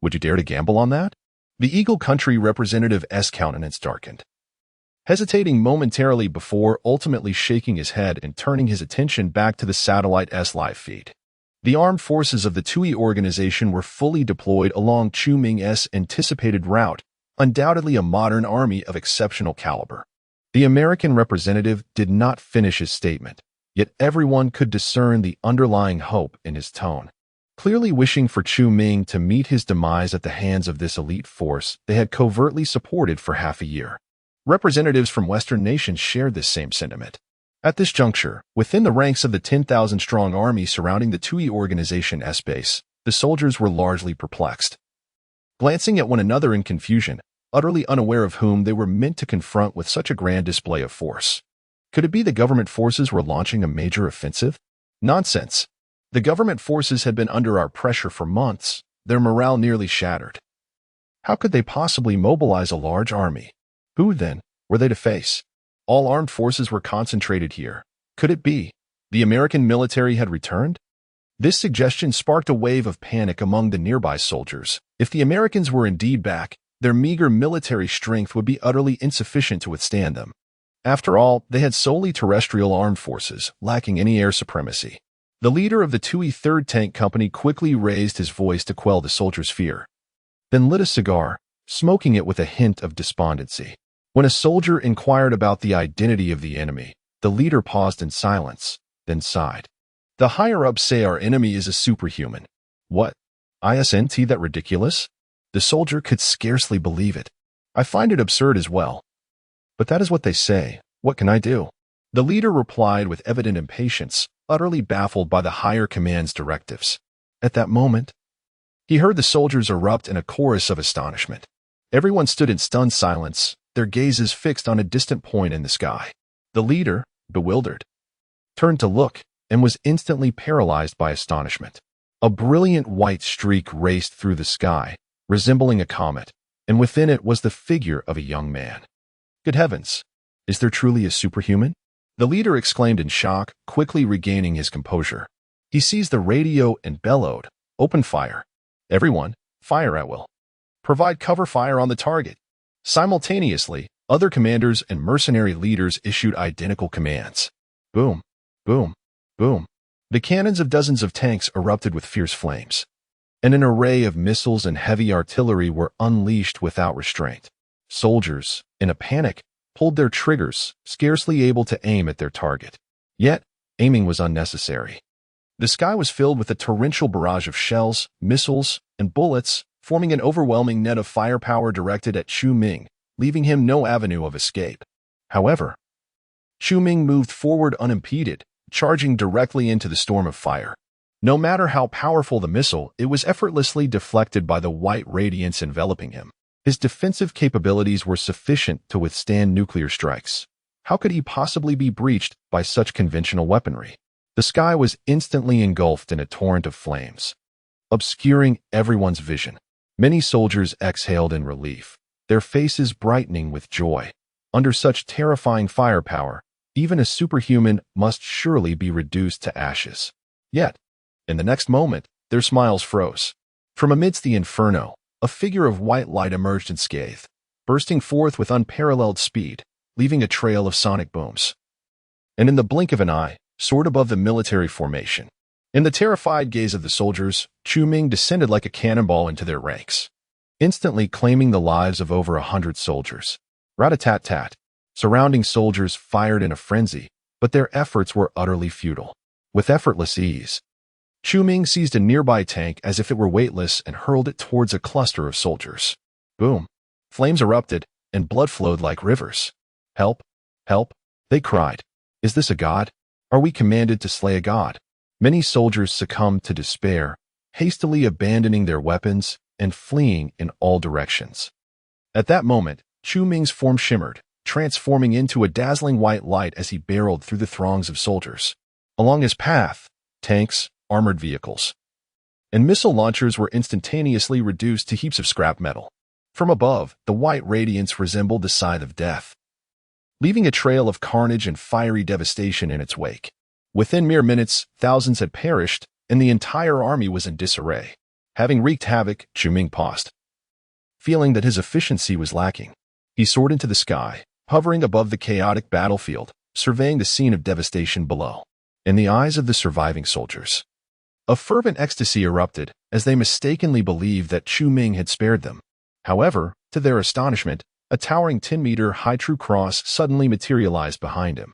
A: Would you dare to gamble on that?" The Eagle Country representative's countenance darkened, hesitating momentarily before ultimately shaking his head and turning his attention back to the satellite's live feed. The armed forces of the TUI organization were fully deployed along Chu Ming's anticipated route, undoubtedly a modern army of exceptional caliber. The American representative did not finish his statement, yet everyone could discern the underlying hope in his tone. Clearly wishing for Chu Ming to meet his demise at the hands of this elite force they had covertly supported for half a year. Representatives from Western nations shared this same sentiment. At this juncture, within the ranks of the 10,000-strong army surrounding the TUI organization's base, the soldiers were largely perplexed, glancing at one another in confusion, utterly unaware of whom they were meant to confront with such a grand display of force. Could it be the government forces were launching a major offensive? Nonsense. The government forces had been under our pressure for months, their morale nearly shattered. How could they possibly mobilize a large army? Who, then, were they to face? All armed forces were concentrated here. Could it be the American military had returned? This suggestion sparked a wave of panic among the nearby soldiers. If the Americans were indeed back, their meager military strength would be utterly insufficient to withstand them. After all, they had solely terrestrial armed forces, lacking any air supremacy. The leader of the TUI 3rd Tank Company quickly raised his voice to quell the soldiers' fear, then lit a cigar, smoking it with a hint of despondency. When a soldier inquired about the identity of the enemy, the leader paused in silence, then sighed. "The higher-ups say our enemy is a superhuman." "What? Isn't that ridiculous?" The soldier could scarcely believe it. "I find it absurd as well. But that is what they say. What can I do?" The leader replied with evident impatience, utterly baffled by the higher command's directives. At that moment, he heard the soldiers erupt in a chorus of astonishment. Everyone stood in stunned silence, their gazes fixed on a distant point in the sky. The leader, bewildered, turned to look and was instantly paralyzed by astonishment. A brilliant white streak raced through the sky, resembling a comet, and within it was the figure of a young man. "Good heavens! Is there truly a superhuman?" The leader exclaimed in shock, quickly regaining his composure. He seized the radio and bellowed, "Open fire! Everyone, fire at will! Provide cover fire on the target!" Simultaneously, other commanders and mercenary leaders issued identical commands. Boom, boom, boom. The cannons of dozens of tanks erupted with fierce flames, and an array of missiles and heavy artillery were unleashed without restraint. Soldiers, in a panic, pulled their triggers, scarcely able to aim at their target. Yet, aiming was unnecessary. The sky was filled with a torrential barrage of shells, missiles, and bullets, forming an overwhelming net of firepower directed at Chu Ming, leaving him no avenue of escape. However, Chu Ming moved forward unimpeded, charging directly into the storm of fire. No matter how powerful the missile, it was effortlessly deflected by the white radiance enveloping him. His defensive capabilities were sufficient to withstand nuclear strikes. How could he possibly be breached by such conventional weaponry? The sky was instantly engulfed in a torrent of flames, obscuring everyone's vision. Many soldiers exhaled in relief, their faces brightening with joy. Under such terrifying firepower, even a superhuman must surely be reduced to ashes. Yet, in the next moment, their smiles froze. From amidst the inferno, a figure of white light emerged unscathed, bursting forth with unparalleled speed, leaving a trail of sonic booms. And in the blink of an eye, soared above the military formation. In the terrified gaze of the soldiers, Chu Ming descended like a cannonball into their ranks, instantly claiming the lives of over 100 soldiers. Rat-a-tat-tat. Surrounding soldiers fired in a frenzy, but their efforts were utterly futile. With effortless ease, Chu Ming seized a nearby tank as if it were weightless and hurled it towards a cluster of soldiers. Boom! Flames erupted, and blood flowed like rivers. Help! Help! They cried. Is this a god? Are we commanded to slay a god? Many soldiers succumbed to despair, hastily abandoning their weapons and fleeing in all directions. At that moment, Chu Ming's form shimmered, transforming into a dazzling white light as he barreled through the throngs of soldiers. Along his path, tanks, armored vehicles, and missile launchers were instantaneously reduced to heaps of scrap metal. From above, the white radiance resembled the scythe of death, leaving a trail of carnage and fiery devastation in its wake. Within mere minutes, thousands had perished, and the entire army was in disarray. Having wreaked havoc, Chu Ming paused, feeling that his efficiency was lacking. He soared into the sky, hovering above the chaotic battlefield, surveying the scene of devastation below. In the eyes of the surviving soldiers, a fervent ecstasy erupted as they mistakenly believed that Chu Ming had spared them. However, to their astonishment, a towering 10-meter high true cross suddenly materialized behind him.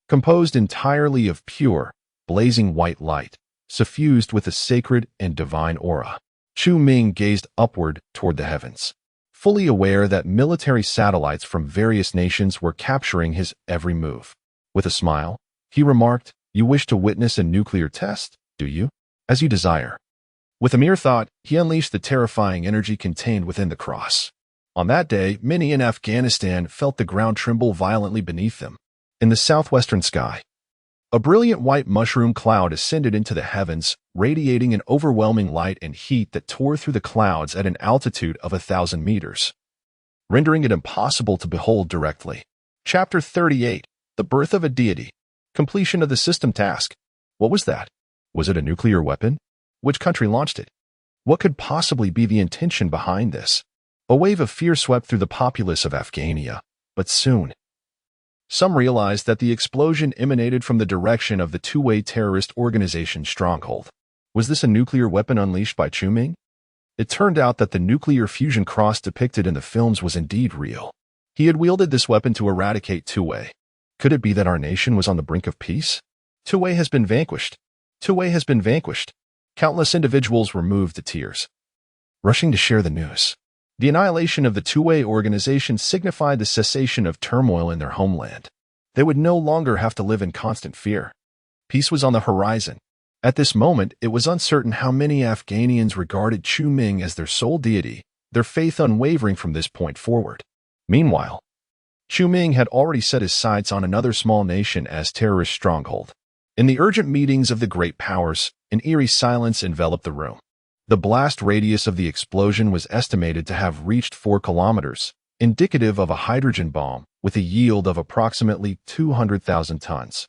A: Composed entirely of pure, blazing white light, suffused with a sacred and divine aura, Chu Ming gazed upward toward the heavens, fully aware that military satellites from various nations were capturing his every move. With a smile, he remarked, "You wish to witness a nuclear test, do you? As you desire." With a mere thought, he unleashed the terrifying energy contained within the cross. On that day, many in Afghanistan felt the ground tremble violently beneath them. In the southwestern sky, a brilliant white mushroom cloud ascended into the heavens, radiating an overwhelming light and heat that tore through the clouds at an altitude of 1,000 meters, rendering it impossible to behold directly. Chapter 38. The Birth of a Deity. Completion of the system task. What was that? Was it a nuclear weapon? Which country launched it? What could possibly be the intention behind this? A wave of fear swept through the populace of Afghania, but soon, some realized that the explosion emanated from the direction of the two-way terrorist organization Stronghold. Was this a nuclear weapon unleashed by Chu Ming? It turned out that the nuclear fusion cross depicted in the films was indeed real. He had wielded this weapon to eradicate two-way. Could it be that our nation was on the brink of peace? Two-way has been vanquished. Two-way has been vanquished. Countless individuals were moved to tears, rushing to share the news. The annihilation of the two-way organization signified the cessation of turmoil in their homeland. They would no longer have to live in constant fear. Peace was on the horizon. At this moment, it was uncertain how many Afghanians regarded Chu Ming as their sole deity, their faith unwavering from this point forward. Meanwhile, Chu Ming had already set his sights on another small nation as terrorist stronghold. In the urgent meetings of the great powers, an eerie silence enveloped the room. The blast radius of the explosion was estimated to have reached 4 kilometers, indicative of a hydrogen bomb with a yield of approximately 200,000 tons.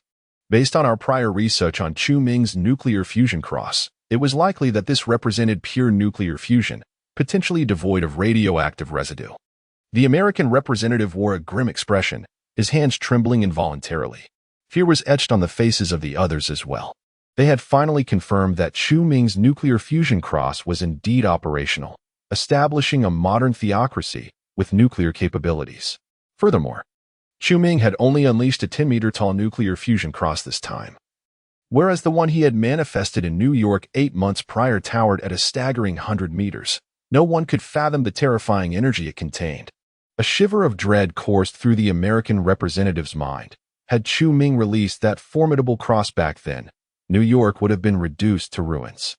A: Based on our prior research on Chu Ming's nuclear fusion cross, it was likely that this represented pure nuclear fusion, potentially devoid of radioactive residue. The American representative wore a grim expression, his hands trembling involuntarily. Fear was etched on the faces of the others as well. They had finally confirmed that Chu Ming's nuclear fusion cross was indeed operational, establishing a modern theocracy with nuclear capabilities. Furthermore, Chu Ming had only unleashed a 10-meter tall nuclear fusion cross this time. whereas the one he had manifested in New York 8 months prior towered at a staggering 100 meters. No one could fathom the terrifying energy it contained. A shiver of dread coursed through the American representative's mind. Had Chu Ming released that formidable cross back then, New York would have been reduced to ruins.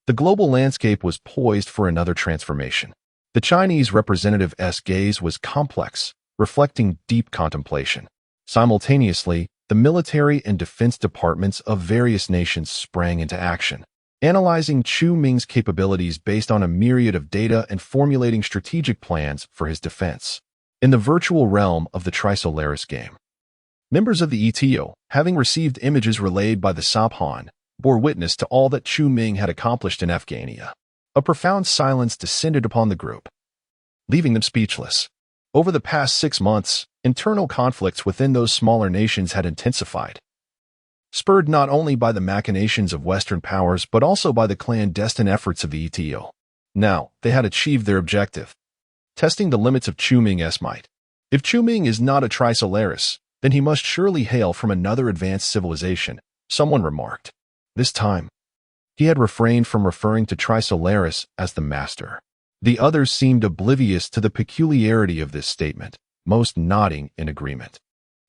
A: The global landscape was poised for another transformation. The Chinese representative's gaze was complex, reflecting deep contemplation. Simultaneously, the military and defense departments of various nations sprang into action, analyzing Chu Ming's capabilities based on a myriad of data and formulating strategic plans for his defense. In the virtual realm of the Trisolaris game, members of the ETO, having received images relayed by the Sabhan, bore witness to all that Chu Ming had accomplished in Afghania. A profound silence descended upon the group, leaving them speechless. Over the past 6 months, internal conflicts within those smaller nations had intensified, spurred not only by the machinations of Western powers but also by the clandestine efforts of the ETO. Now, they had achieved their objective, testing the limits of Chu Ming's might. If Chu Ming is not a Trisolaris, then he must surely hail from another advanced civilization, someone remarked. This time, he had refrained from referring to Trisolaris as the Master. The others seemed oblivious to the peculiarity of this statement, most nodding in agreement.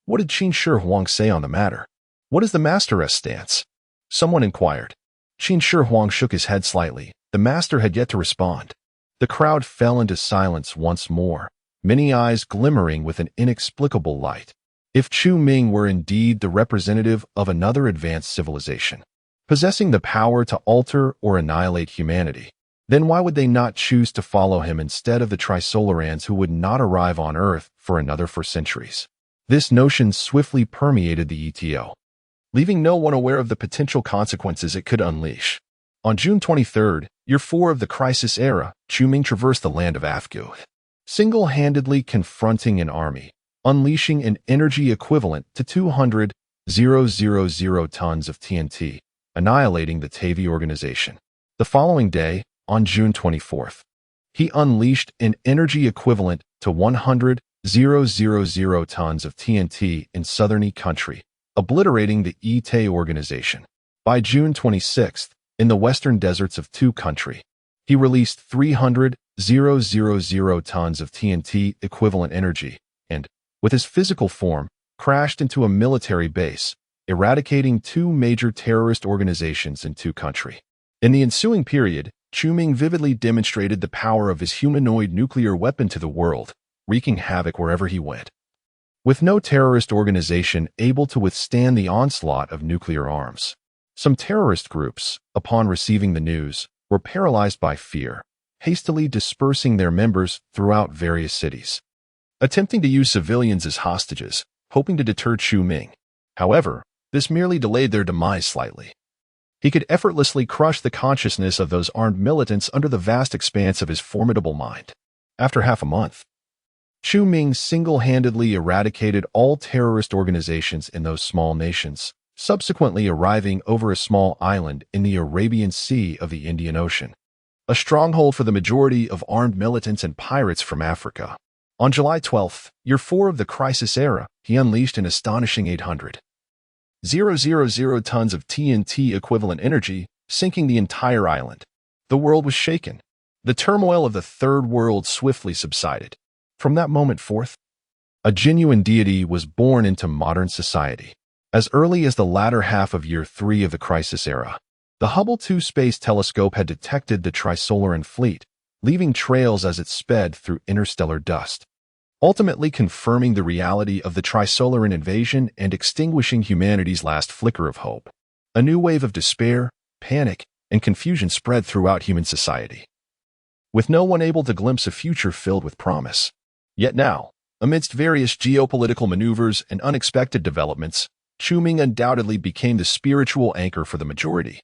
A: What did Qin Shi Huang say on the matter? What is the Master's stance? Someone inquired. Qin Shi Huang shook his head slightly. The Master had yet to respond. The crowd fell into silence once more, many eyes glimmering with an inexplicable light. If Chu Ming were indeed the representative of another advanced civilization, possessing the power to alter or annihilate humanity, then why would they not choose to follow him instead of the Trisolarans who would not arrive on Earth for another 4 centuries? This notion swiftly permeated the ETO, leaving no one aware of the potential consequences it could unleash. On June 23rd, year 4 of the Crisis Era, Chu Ming traversed the land of Afghanistan, single-handedly confronting an army, unleashing an energy equivalent to 200,000 tons of TNT, annihilating the TAVI organization. The following day, on June 24th, he unleashed an energy equivalent to 100,000 tons of TNT in southern country, obliterating the ETA organization. By June 26th, in the western deserts of 2 country, he released 300,000 tons of TNT equivalent energy and, with his physical form, crashed into a military base, eradicating 2 major terrorist organizations in 2 country. In the ensuing period, Chu Ming vividly demonstrated the power of his humanoid nuclear weapon to the world, wreaking havoc wherever he went. With no terrorist organization able to withstand the onslaught of nuclear arms, some terrorist groups, upon receiving the news, were paralyzed by fear, hastily dispersing their members throughout various cities, attempting to use civilians as hostages, hoping to deter Chu Ming. However, this merely delayed their demise slightly. He could effortlessly crush the consciousness of those armed militants under the vast expanse of his formidable mind. After half a month, Chu Ming single-handedly eradicated all terrorist organizations in those small nations, subsequently arriving over a small island in the Arabian Sea of the Indian Ocean, a stronghold for the majority of armed militants and pirates from Africa. On July 12th, year 4 of the Crisis Era, he unleashed an astonishing 800,000 tons of TNT equivalent energy, sinking the entire island. The world was shaken. The turmoil of the Third World swiftly subsided. From that moment forth, a genuine deity was born into modern society. As early as the latter half of year 3 of the Crisis Era, the Hubble 2 space telescope had detected the Trisolaran fleet, leaving trails as it sped through interstellar dust, ultimately confirming the reality of the Trisolaran invasion and extinguishing humanity's last flicker of hope. A new wave of despair, panic, and confusion spread throughout human society, with no one able to glimpse a future filled with promise. Yet now, amidst various geopolitical maneuvers and unexpected developments, Chu Ming undoubtedly became the spiritual anchor for the majority,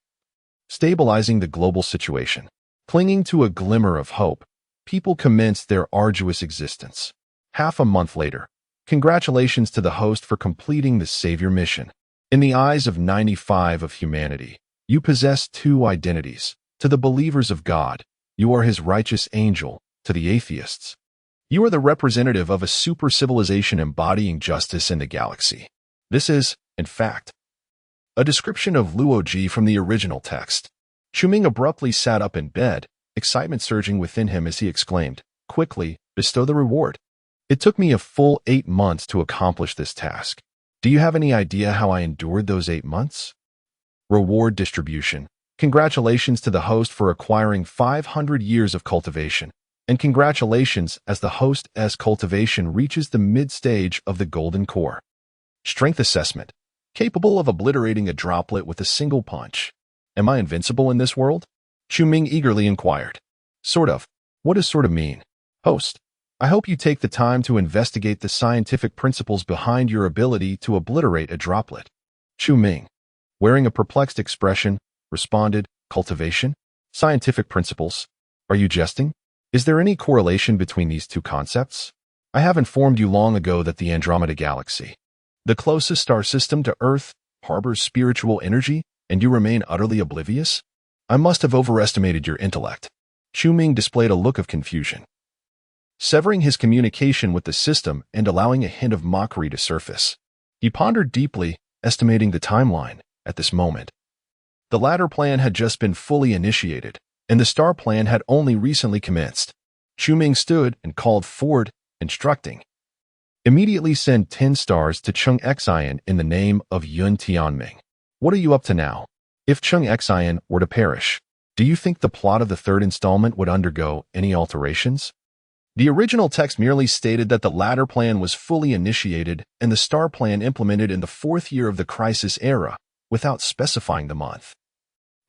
A: stabilizing the global situation. Clinging to a glimmer of hope, people commenced their arduous existence. Half a month later, congratulations to the host for completing the Savior mission. In the eyes of 95% of humanity, you possess 2 identities. To the believers of God, you are his righteous angel. To the atheists, you are the representative of a super civilization embodying justice in the galaxy. This is, in fact, A description of Luoji from the original text. Chuming abruptly sat up in bed, excitement surging within him as he exclaimed, "Quickly, bestow the reward. It took me a full 8 months to accomplish this task. Do you have any idea how I endured those 8 months?" Reward distribution. Congratulations to the host for acquiring 500 years of cultivation. And congratulations as the host's cultivation reaches the mid-stage of the golden core. Strength assessment. Capable of obliterating a droplet with a single punch. Am I invincible in this world? Chuming eagerly inquired. Sort of. What does sort of mean? Host. I hope you take the time to investigate the scientific principles behind your ability to obliterate a droplet. Chuming, wearing a perplexed expression, responded, Cultivation? Scientific principles? Are you jesting? Is there any correlation between these two concepts? I have informed you long ago that the Andromeda Galaxy, the closest star system to Earth, harbors spiritual energy, and you remain utterly oblivious? I must have overestimated your intellect. Chuming displayed a look of confusion, severing his communication with the system and allowing a hint of mockery to surface. He pondered deeply, estimating the timeline at this moment. The latter plan had just been fully initiated, and the star plan had only recently commenced. Chuming stood and called forward, instructing, "Immediately send 10 stars to Chung Xian in the name of Yun Tianming. What are you up to now? If Chung Xian were to perish, do you think the plot of the third installment would undergo any alterations?" The original text merely stated that the latter plan was fully initiated and the star plan implemented in the 4th year of the crisis era, without specifying the month.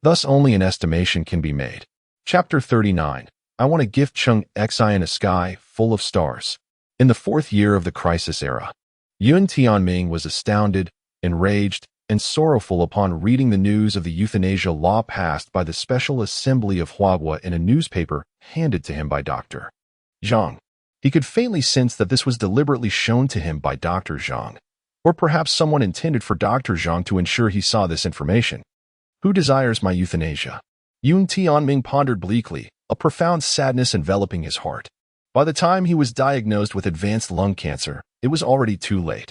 A: Thus only an estimation can be made. Chapter 39. I want to gift Chung Xian a sky full of stars. In the 4th year of the crisis era, Yun Tianming was astounded, enraged, and sorrowful upon reading the news of the euthanasia law passed by the Special Assembly of Huagua in a newspaper handed to him by Dr. Zhang. He could faintly sense that this was deliberately shown to him by Dr. Zhang, or perhaps someone intended for Dr. Zhang to ensure he saw this information. Who desires my euthanasia? Yun Tianming pondered bleakly, a profound sadness enveloping his heart. By the time he was diagnosed with advanced lung cancer, it was already too late.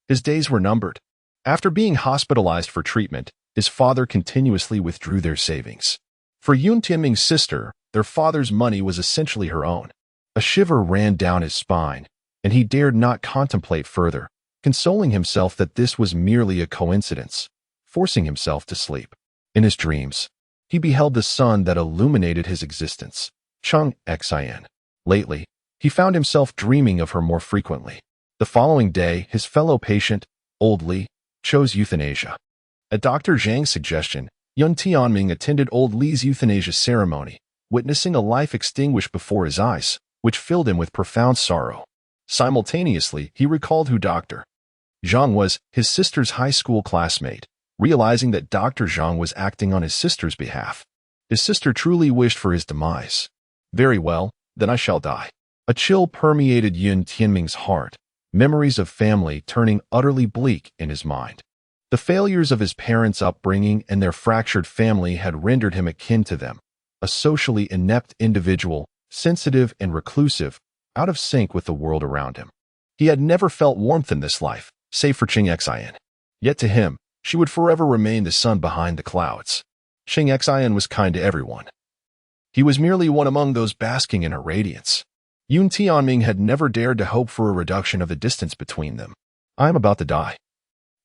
A: His days were numbered. After being hospitalized for treatment, his father continuously withdrew their savings. For Yun Tianming's sister, their father's money was essentially her own. A shiver ran down his spine, and he dared not contemplate further, consoling himself that this was merely a coincidence, forcing himself to sleep. In his dreams, he beheld the sun that illuminated his existence, Chung Xian. Lately, he found himself dreaming of her more frequently. The following day, his fellow patient, Old Li, chose euthanasia. At Dr. Zhang's suggestion, Yun Tianming attended Old Li's euthanasia ceremony, witnessing a life extinguished before his eyes, which filled him with profound sorrow. Simultaneously, he recalled who Dr. Zhang was, his sister's high school classmate, realizing that Dr. Zhang was acting on his sister's behalf. His sister truly wished for his demise. Very well, then I shall die. A chill permeated Yun Tianming's heart, memories of family turning utterly bleak in his mind. The failures of his parents' upbringing and their fractured family had rendered him akin to them, a socially inept individual, sensitive and reclusive, out of sync with the world around him. He had never felt warmth in this life, save for Chung Xian. Yet to him, she would forever remain the sun behind the clouds. Chung Xian was kind to everyone. He was merely one among those basking in her radiance. Yun Tianming had never dared to hope for a reduction of the distance between them. I am about to die.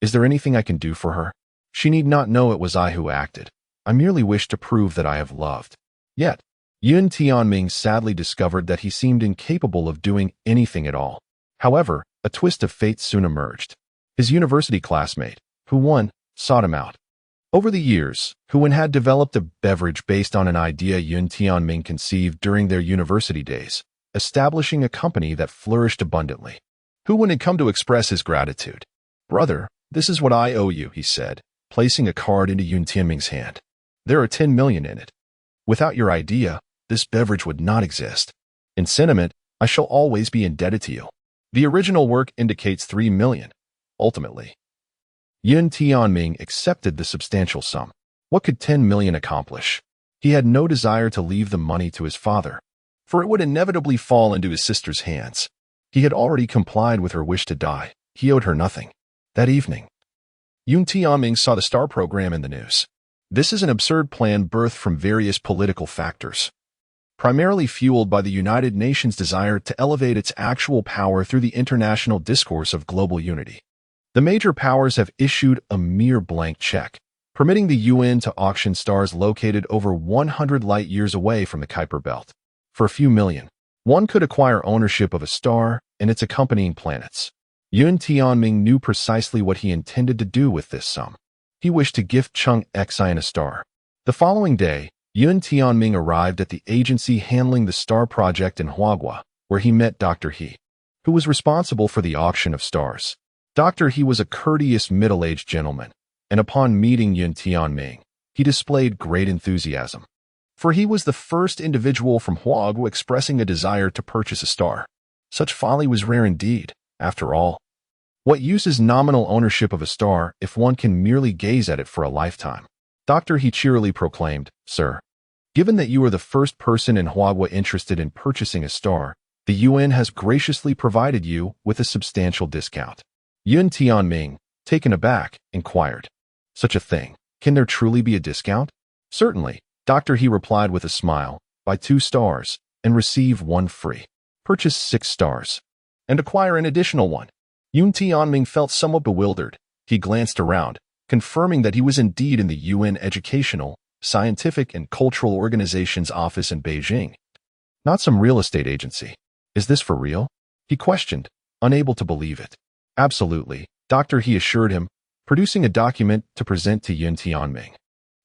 A: Is there anything I can do for her? She need not know it was I who acted. I merely wish to prove that I have loved. Yet, Yun Tianming sadly discovered that he seemed incapable of doing anything at all. However, a twist of fate soon emerged. His university classmate, Huan, sought him out. Over the years, Huan had developed a beverage based on an idea Yun Tianming conceived during their university days, establishing a company that flourished abundantly. Huan had come to express his gratitude. "Brother, this is what I owe you," he said, placing a card into Yun Tianming's hand. "There are 10 million in it. Without your idea, this beverage would not exist. In sentiment, I shall always be indebted to you." The original work indicates 3 million. Ultimately, Yun Tianming accepted the substantial sum. What could 10 million accomplish? He had no desire to leave the money to his father, for it would inevitably fall into his sister's hands. He had already complied with her wish to die. He owed her nothing. That evening, Yoon Tianming saw the star program in the news. This is an absurd plan birthed from various political factors, primarily fueled by the United Nations' desire to elevate its actual power through the international discourse of global unity. The major powers have issued a mere blank check, permitting the UN to auction stars located over 100 light-years away from the Kuiper Belt. For a few million, one could acquire ownership of a star and its accompanying planets. Yoon Tianming knew precisely what he intended to do with this sum. He wished to gift Chung Xian a star. The following day, Yoon Tianming arrived at the agency handling the star project in Huagua, where he met Dr. He, who was responsible for the auction of stars. Dr. He was a courteous middle-aged gentleman, and upon meeting Yoon Tianming, he displayed great enthusiasm. For he was the first individual from Huagua expressing a desire to purchase a star. Such folly was rare indeed, after all. What use is nominal ownership of a star if one can merely gaze at it for a lifetime? Dr. He cheerily proclaimed, "Sir, given that you are the first person in Huagua interested in purchasing a star, the UN has graciously provided you with a substantial discount." Yoon Tianming, taken aback, inquired, "Such a thing? Can there truly be a discount?" "Certainly," Dr. He replied with a smile. "Buy 2 stars and receive 1 free. Purchase 6 stars and acquire an additional 1. Yoon Tianming felt somewhat bewildered. He glanced around, confirming that he was indeed in the UN Educational, Scientific and Cultural Organization's office in Beijing, not some real estate agency. "Is this for real?" he questioned, unable to believe it. "Absolutely," Dr. He assured him, producing a document to present to Yoon Tianming.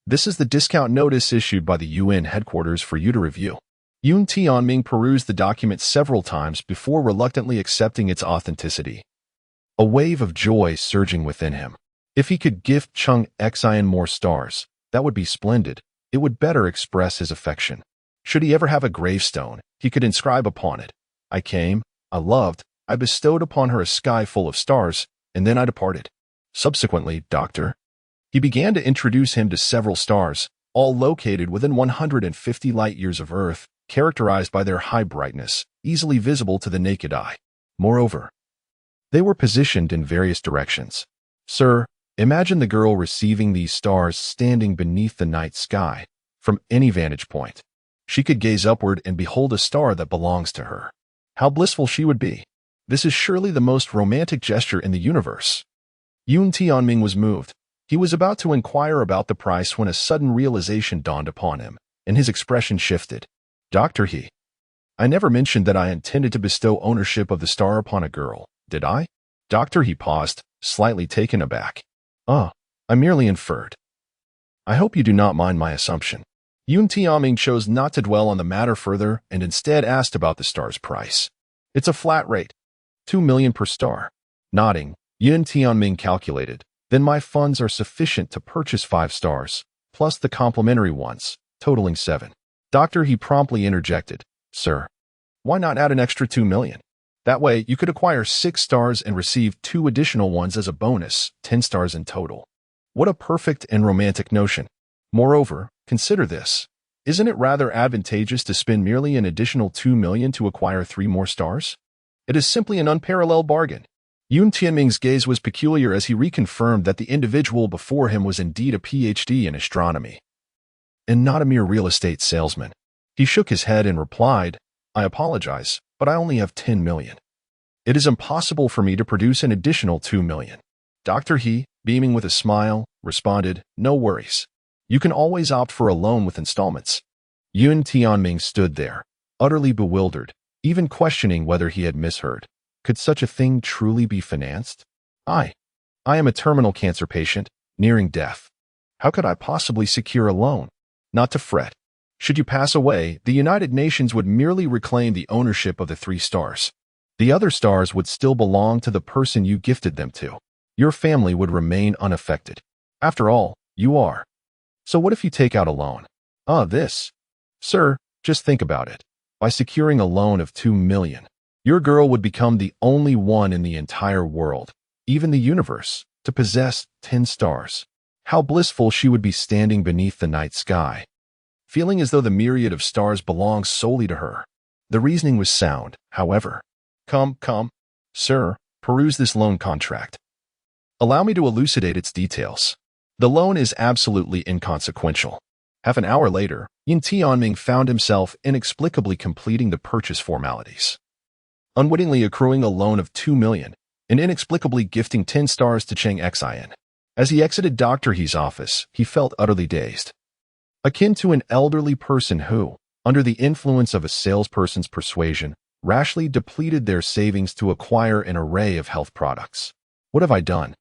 A: "This is the discount notice issued by the UN headquarters for you to review." Yoon Tianming perused the document several times before reluctantly accepting its authenticity, a wave of joy surging within him. If he could gift Chung Xian more stars, that would be splendid. It would better express his affection. Should he ever have a gravestone, he could inscribe upon it, "I came, I loved, I bestowed upon her a sky full of stars, and then I departed." Subsequently, He began to introduce him to several stars, all located within 150 light-years of Earth, characterized by their high brightness, easily visible to the naked eye. Moreover, they were positioned in various directions. "Sir, imagine the girl receiving these stars standing beneath the night sky. From any vantage point, she could gaze upward and behold a star that belongs to her. How blissful she would be. This is surely the most romantic gesture in the universe." Yoon Tianming was moved. He was about to inquire about the price when a sudden realization dawned upon him, and his expression shifted. "Dr. He, I never mentioned that I intended to bestow ownership of the star upon a girl, did I?" Dr. He paused, slightly taken aback. "I merely inferred. I hope you do not mind my assumption." Yoon Tianming chose not to dwell on the matter further and instead asked about the star's price. "It's a flat rate, 2 million per star." Nodding, Yoon Tianming calculated, "Then my funds are sufficient to purchase 5 stars, plus the complimentary ones, totaling 7. Dr. He promptly interjected, "Sir, why not add an extra 2 million? That way, you could acquire 6 stars and receive 2 additional ones as a bonus, 10 stars in total." What a perfect and romantic notion. Moreover, consider this. Isn't it rather advantageous to spend merely an additional 2 million to acquire 3 more stars? It is simply an unparalleled bargain. Yoon Tianming's gaze was peculiar as he reconfirmed that the individual before him was indeed a PhD in astronomy, and not a mere real estate salesman. He shook his head and replied, "I apologize, but I only have 10 million. It is impossible for me to produce an additional 2 million. Dr. He, beaming with a smile, responded, "No worries. You can always opt for a loan with installments." Yoon Tianming stood there, utterly bewildered, even questioning whether he had misheard. Could such a thing truly be financed? I am a terminal cancer patient, nearing death. How could I possibly secure a loan? Not to fret. Should you pass away, the United Nations would merely reclaim the ownership of the 3 stars. The other stars would still belong to the person you gifted them to. Your family would remain unaffected. After all, you are. So what if you take out a loan? Sir, just think about it. By securing a loan of 2 million, your girl would become the only one in the entire world, even the universe, to possess 10 stars. How blissful she would be standing beneath the night sky, feeling as though the myriad of stars belonged solely to her. The reasoning was sound, however. Come, sir, peruse this loan contract." Allow me to elucidate its details. The loan is absolutely inconsequential. Half an hour later, Yin Tianming found himself inexplicably completing the purchase formalities, unwittingly accruing a loan of 2 million, and inexplicably gifting 10 stars to Cheng Xin. As he exited Dr. He's office, he felt utterly dazed, akin to an elderly person who, under the influence of a salesperson's persuasion, rashly depleted their savings to acquire an array of health products. What have I done?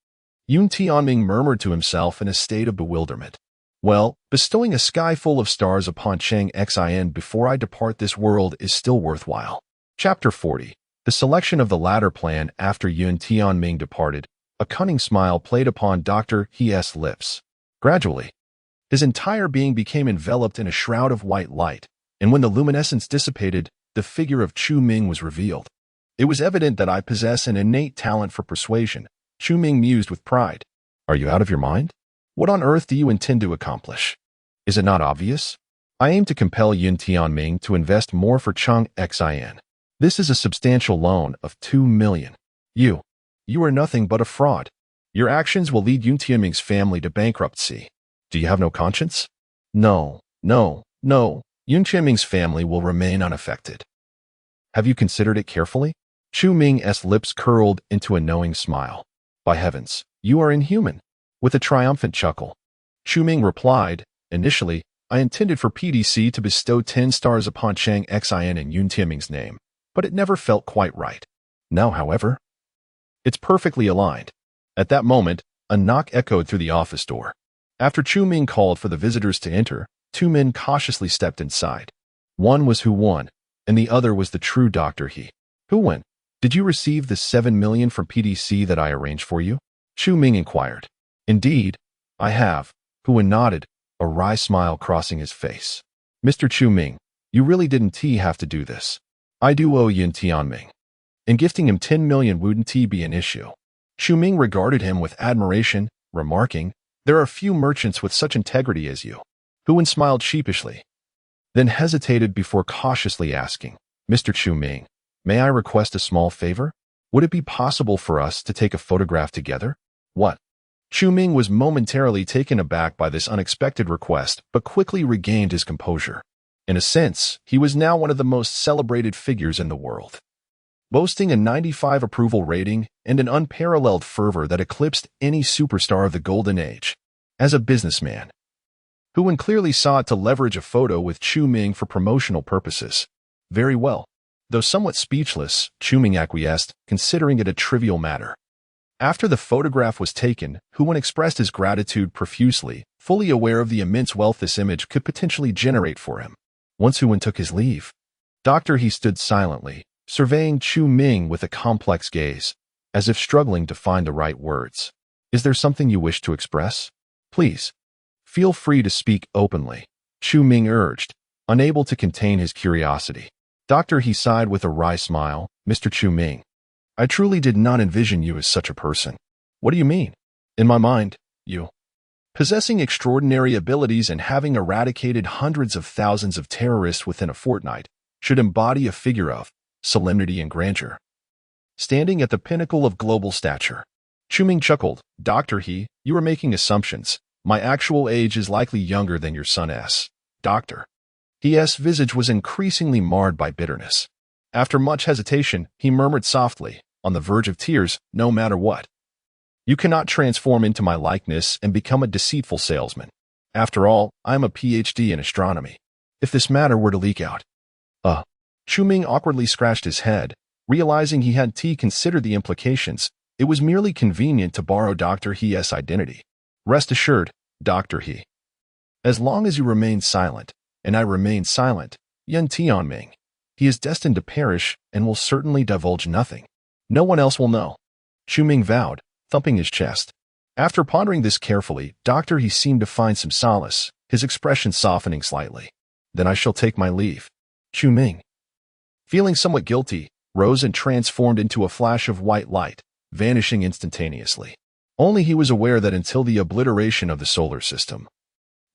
A: Yun Tianming murmured to himself in a state of bewilderment. Well, bestowing a sky full of stars upon Cheng Xin before I depart this world is still worthwhile. Chapter 40. The selection of the latter plan after Yun Tianming departed. A cunning smile played upon Dr. He's lips. Gradually, his entire being became enveloped in a shroud of white light, and when the luminescence dissipated, the figure of Chu Ming was revealed. It was evident that I possess an innate talent for persuasion, Chu Ming mused with pride. Are you out of your mind? What on earth do you intend to accomplish? Is it not obvious? I aim to compel Yun Tianming to invest more for Cheng Xin. This is a substantial loan of 2 million. You are nothing but a fraud. Your actions will lead Yun Tianming's family to bankruptcy. Do you have no conscience? No. Yun Tianming's family will remain unaffected. Have you considered it carefully? Chu Ming's lips curled into a knowing smile. By heavens, you are inhuman. With a triumphant chuckle, Chu Ming replied, initially, I intended for PDC to bestow 10 stars upon Cheng Xin in Yun Tianming's name, but it never felt quite right. Now, however, it's perfectly aligned. At that moment, a knock echoed through the office door. After Chu Ming called for the visitors to enter, 2 men cautiously stepped inside. One was Hu Wan, and the other was the true Dr. He. Hu Wan, did you receive the 7 million from PDC that I arranged for you? Chu Ming inquired. Indeed, I have. Hu Wan nodded, a wry smile crossing his face. Mr. Chu Ming, you really didn't have to do this. I do owe Yun Tianming. And gifting him 10 million wouldn't be an issue. Chu Ming regarded him with admiration, remarking, there are few merchants with such integrity as you. Hu Wan smiled sheepishly, then hesitated before cautiously asking, Mr. Chu Ming, may I request a small favor? Would it be possible for us to take a photograph together? What? Chu Ming was momentarily taken aback by this unexpected request, but quickly regained his composure. In a sense, he was now one of the most celebrated figures in the world, boasting a 95 approval rating and an unparalleled fervor that eclipsed any superstar of the Golden Age. As a businessman, Hu Wan clearly sought to leverage a photo with Chu Ming for promotional purposes. Very well. Though somewhat speechless, Chu Ming acquiesced, considering it a trivial matter. After the photograph was taken, Hu Wan expressed his gratitude profusely, fully aware of the immense wealth this image could potentially generate for him. Once Hu Wan took his leave, Dr. He stood silently, surveying Chu Ming with a complex gaze, as if struggling to find the right words. Is there something you wish to express? Please, feel free to speak openly, Chu Ming urged, unable to contain his curiosity. Dr. He sighed with a wry smile. Mr. Chu Ming, I truly did not envision you as such a person. What do you mean? In my mind, you, possessing extraordinary abilities and having eradicated hundreds of thousands of terrorists within a fortnight, should embody a figure of solemnity and grandeur, standing at the pinnacle of global stature. Chu Ming chuckled. Dr. He, you are making assumptions. My actual age is likely younger than your son's. Dr. He's visage was increasingly marred by bitterness. After much hesitation, he murmured softly, on the verge of tears, no matter what. You cannot transform into my likeness and become a deceitful salesman. After all, I am a PhD in astronomy. If this matter were to leak out. Chu Ming awkwardly scratched his head, realizing he had considered the implications. It was merely convenient to borrow Dr. He's identity. Rest assured, Dr. He. As long as you remain silent, and I remain silent, Yun Tianming, he is destined to perish and will certainly divulge nothing. No one else will know. Chu Ming vowed, thumping his chest. After pondering this carefully, Dr. He seemed to find some solace, his expression softening slightly. Then I shall take my leave. Chu Ming, feeling somewhat guilty, rose and transformed into a flash of white light, vanishing instantaneously. Only he was aware that until the obliteration of the solar system,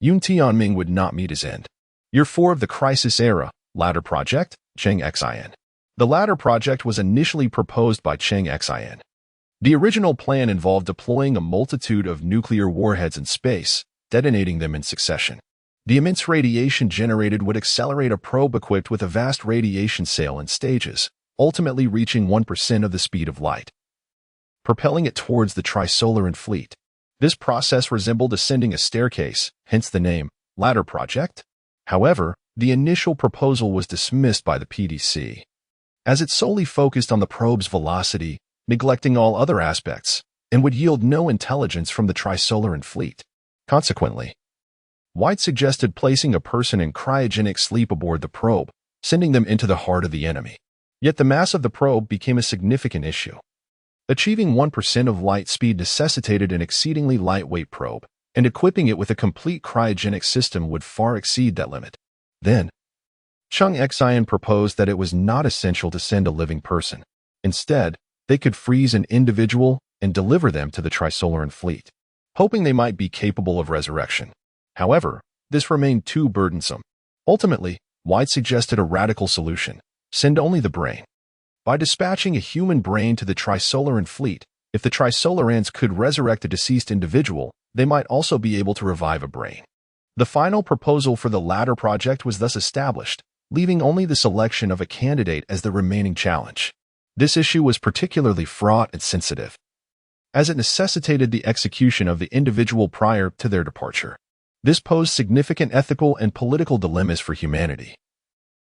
A: Yun Tianming would not meet his end. Year 4 of the Crisis Era, Ladder Project, Cheng Xin. The Ladder Project was initially proposed by Cheng Xin, The original plan involved deploying a multitude of nuclear warheads in space, detonating them in succession. The immense radiation generated would accelerate a probe equipped with a vast radiation sail in stages, ultimately reaching 1% of the speed of light, propelling it towards the Trisolaran fleet. This process resembled ascending a staircase, hence the name, Ladder Project. However, the initial proposal was dismissed by the PDC, as it solely focused on the probe's velocity, neglecting all other aspects, and would yield no intelligence from the Trisolaran fleet. Consequently, White suggested placing a person in cryogenic sleep aboard the probe, sending them into the heart of the enemy. Yet the mass of the probe became a significant issue. Achieving 1% of light speed necessitated an exceedingly lightweight probe, and equipping it with a complete cryogenic system would far exceed that limit. Then, Chung Xian proposed that it was not essential to send a living person. Instead, they could freeze an individual and deliver them to the Trisolaran fleet, hoping they might be capable of resurrection. However, this remained too burdensome. Ultimately, White suggested a radical solution: send only the brain. By dispatching a human brain to the Trisolaran fleet, if the Trisolarans could resurrect a deceased individual, they might also be able to revive a brain. The final proposal for the Ladder Project was thus established, leaving only the selection of a candidate as the remaining challenge. This issue was particularly fraught and sensitive, as it necessitated the execution of the individual prior to their departure. This posed significant ethical and political dilemmas for humanity,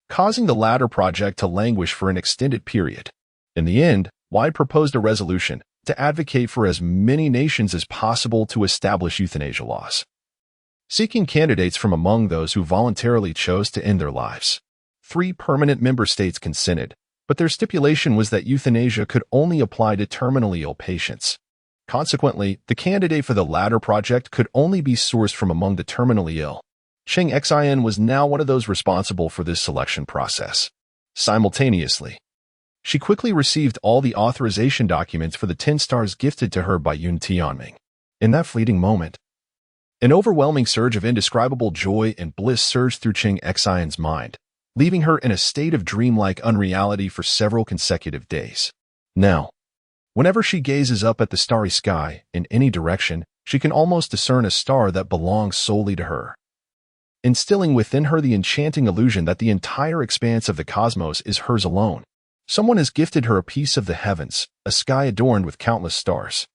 A: causing the Ladder Project to languish for an extended period. In the end, White proposed a resolution to advocate for as many nations as possible to establish euthanasia laws, seeking candidates from among those who voluntarily chose to end their lives. 3 permanent member states consented, but their stipulation was that euthanasia could only apply to terminally ill patients. Consequently, the candidate for the Ladder Project could only be sourced from among the terminally ill. Chung Xian was now one of those responsible for this selection process. Simultaneously, she quickly received all the authorization documents for the 10 stars gifted to her by Yun Tianming. In that fleeting moment, an overwhelming surge of indescribable joy and bliss surged through Chung Xian's mind, leaving her in a state of dreamlike unreality for several consecutive days. Now, whenever she gazes up at the starry sky, in any direction, she can almost discern a star that belongs solely to her, instilling within her the enchanting illusion that the entire expanse of the cosmos is hers alone. Someone has gifted her a piece of the heavens, a sky adorned with countless stars.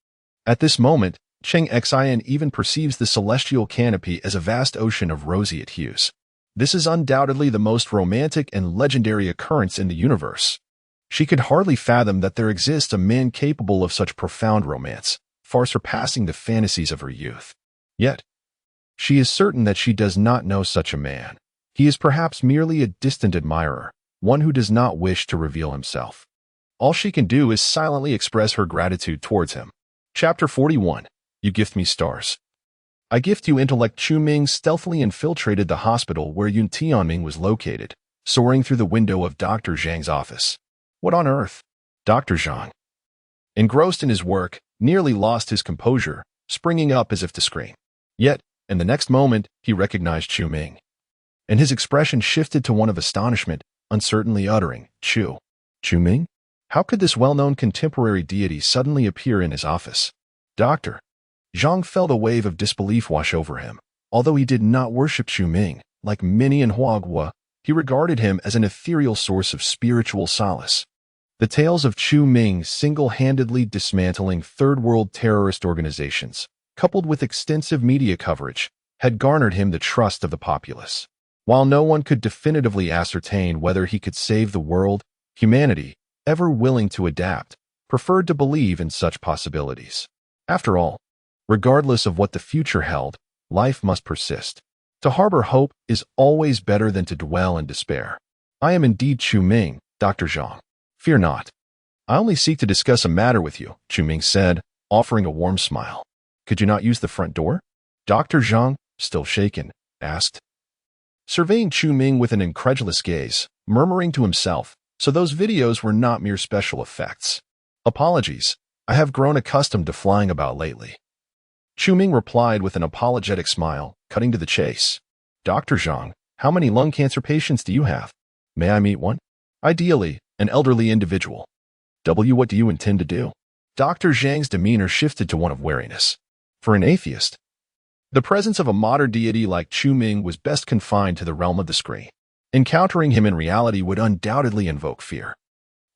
A: At this moment, Chung Xian even perceives the celestial canopy as a vast ocean of roseate hues. This is undoubtedly the most romantic and legendary occurrence in the universe. She could hardly fathom that there exists a man capable of such profound romance, far surpassing the fantasies of her youth. Yet, she is certain that she does not know such a man. He is perhaps merely a distant admirer, one who does not wish to reveal himself. All she can do is silently express her gratitude towards him. Chapter 41. You gift me stars. I gift you intellect. Chu Ming stealthily infiltrated the hospital where Yun Tianming was located, soaring through the window of Dr. Zhang's office. What on earth? Dr. Zhang, engrossed in his work, nearly lost his composure, springing up as if to scream. Yet, in the next moment, he recognized Chu Ming, and his expression shifted to one of astonishment, uncertainly uttering, Chu Ming? How could this well-known contemporary deity suddenly appear in his office? Dr. Zhang felt a wave of disbelief wash over him. Although he did not worship Chu Ming, like many in Huaghua, he regarded him as an ethereal source of spiritual solace. The tales of Chu Ming single-handedly dismantling third-world terrorist organizations, coupled with extensive media coverage, had garnered him the trust of the populace. While no one could definitively ascertain whether he could save the world, humanity, ever willing to adapt, preferred to believe in such possibilities. After all, regardless of what the future held, life must persist. To harbor hope is always better than to dwell in despair. I am indeed Chu Ming, Dr. Zhang. Fear not. I only seek to discuss a matter with you, Chu Ming said, offering a warm smile. Could you not use the front door? Dr. Zhang, still shaken, asked, surveying Chu Ming with an incredulous gaze, murmuring to himself, so those videos were not mere special effects. Apologies, I have grown accustomed to flying about lately. Chu Ming replied with an apologetic smile, cutting to the chase. Dr. Zhang, how many lung cancer patients do you have? May I meet one? Ideally, an elderly individual. What do you intend to do? Dr. Zhang's demeanor shifted to one of wariness. For an atheist, the presence of a modern deity like Chu Ming was best confined to the realm of the screen. Encountering him in reality would undoubtedly invoke fear.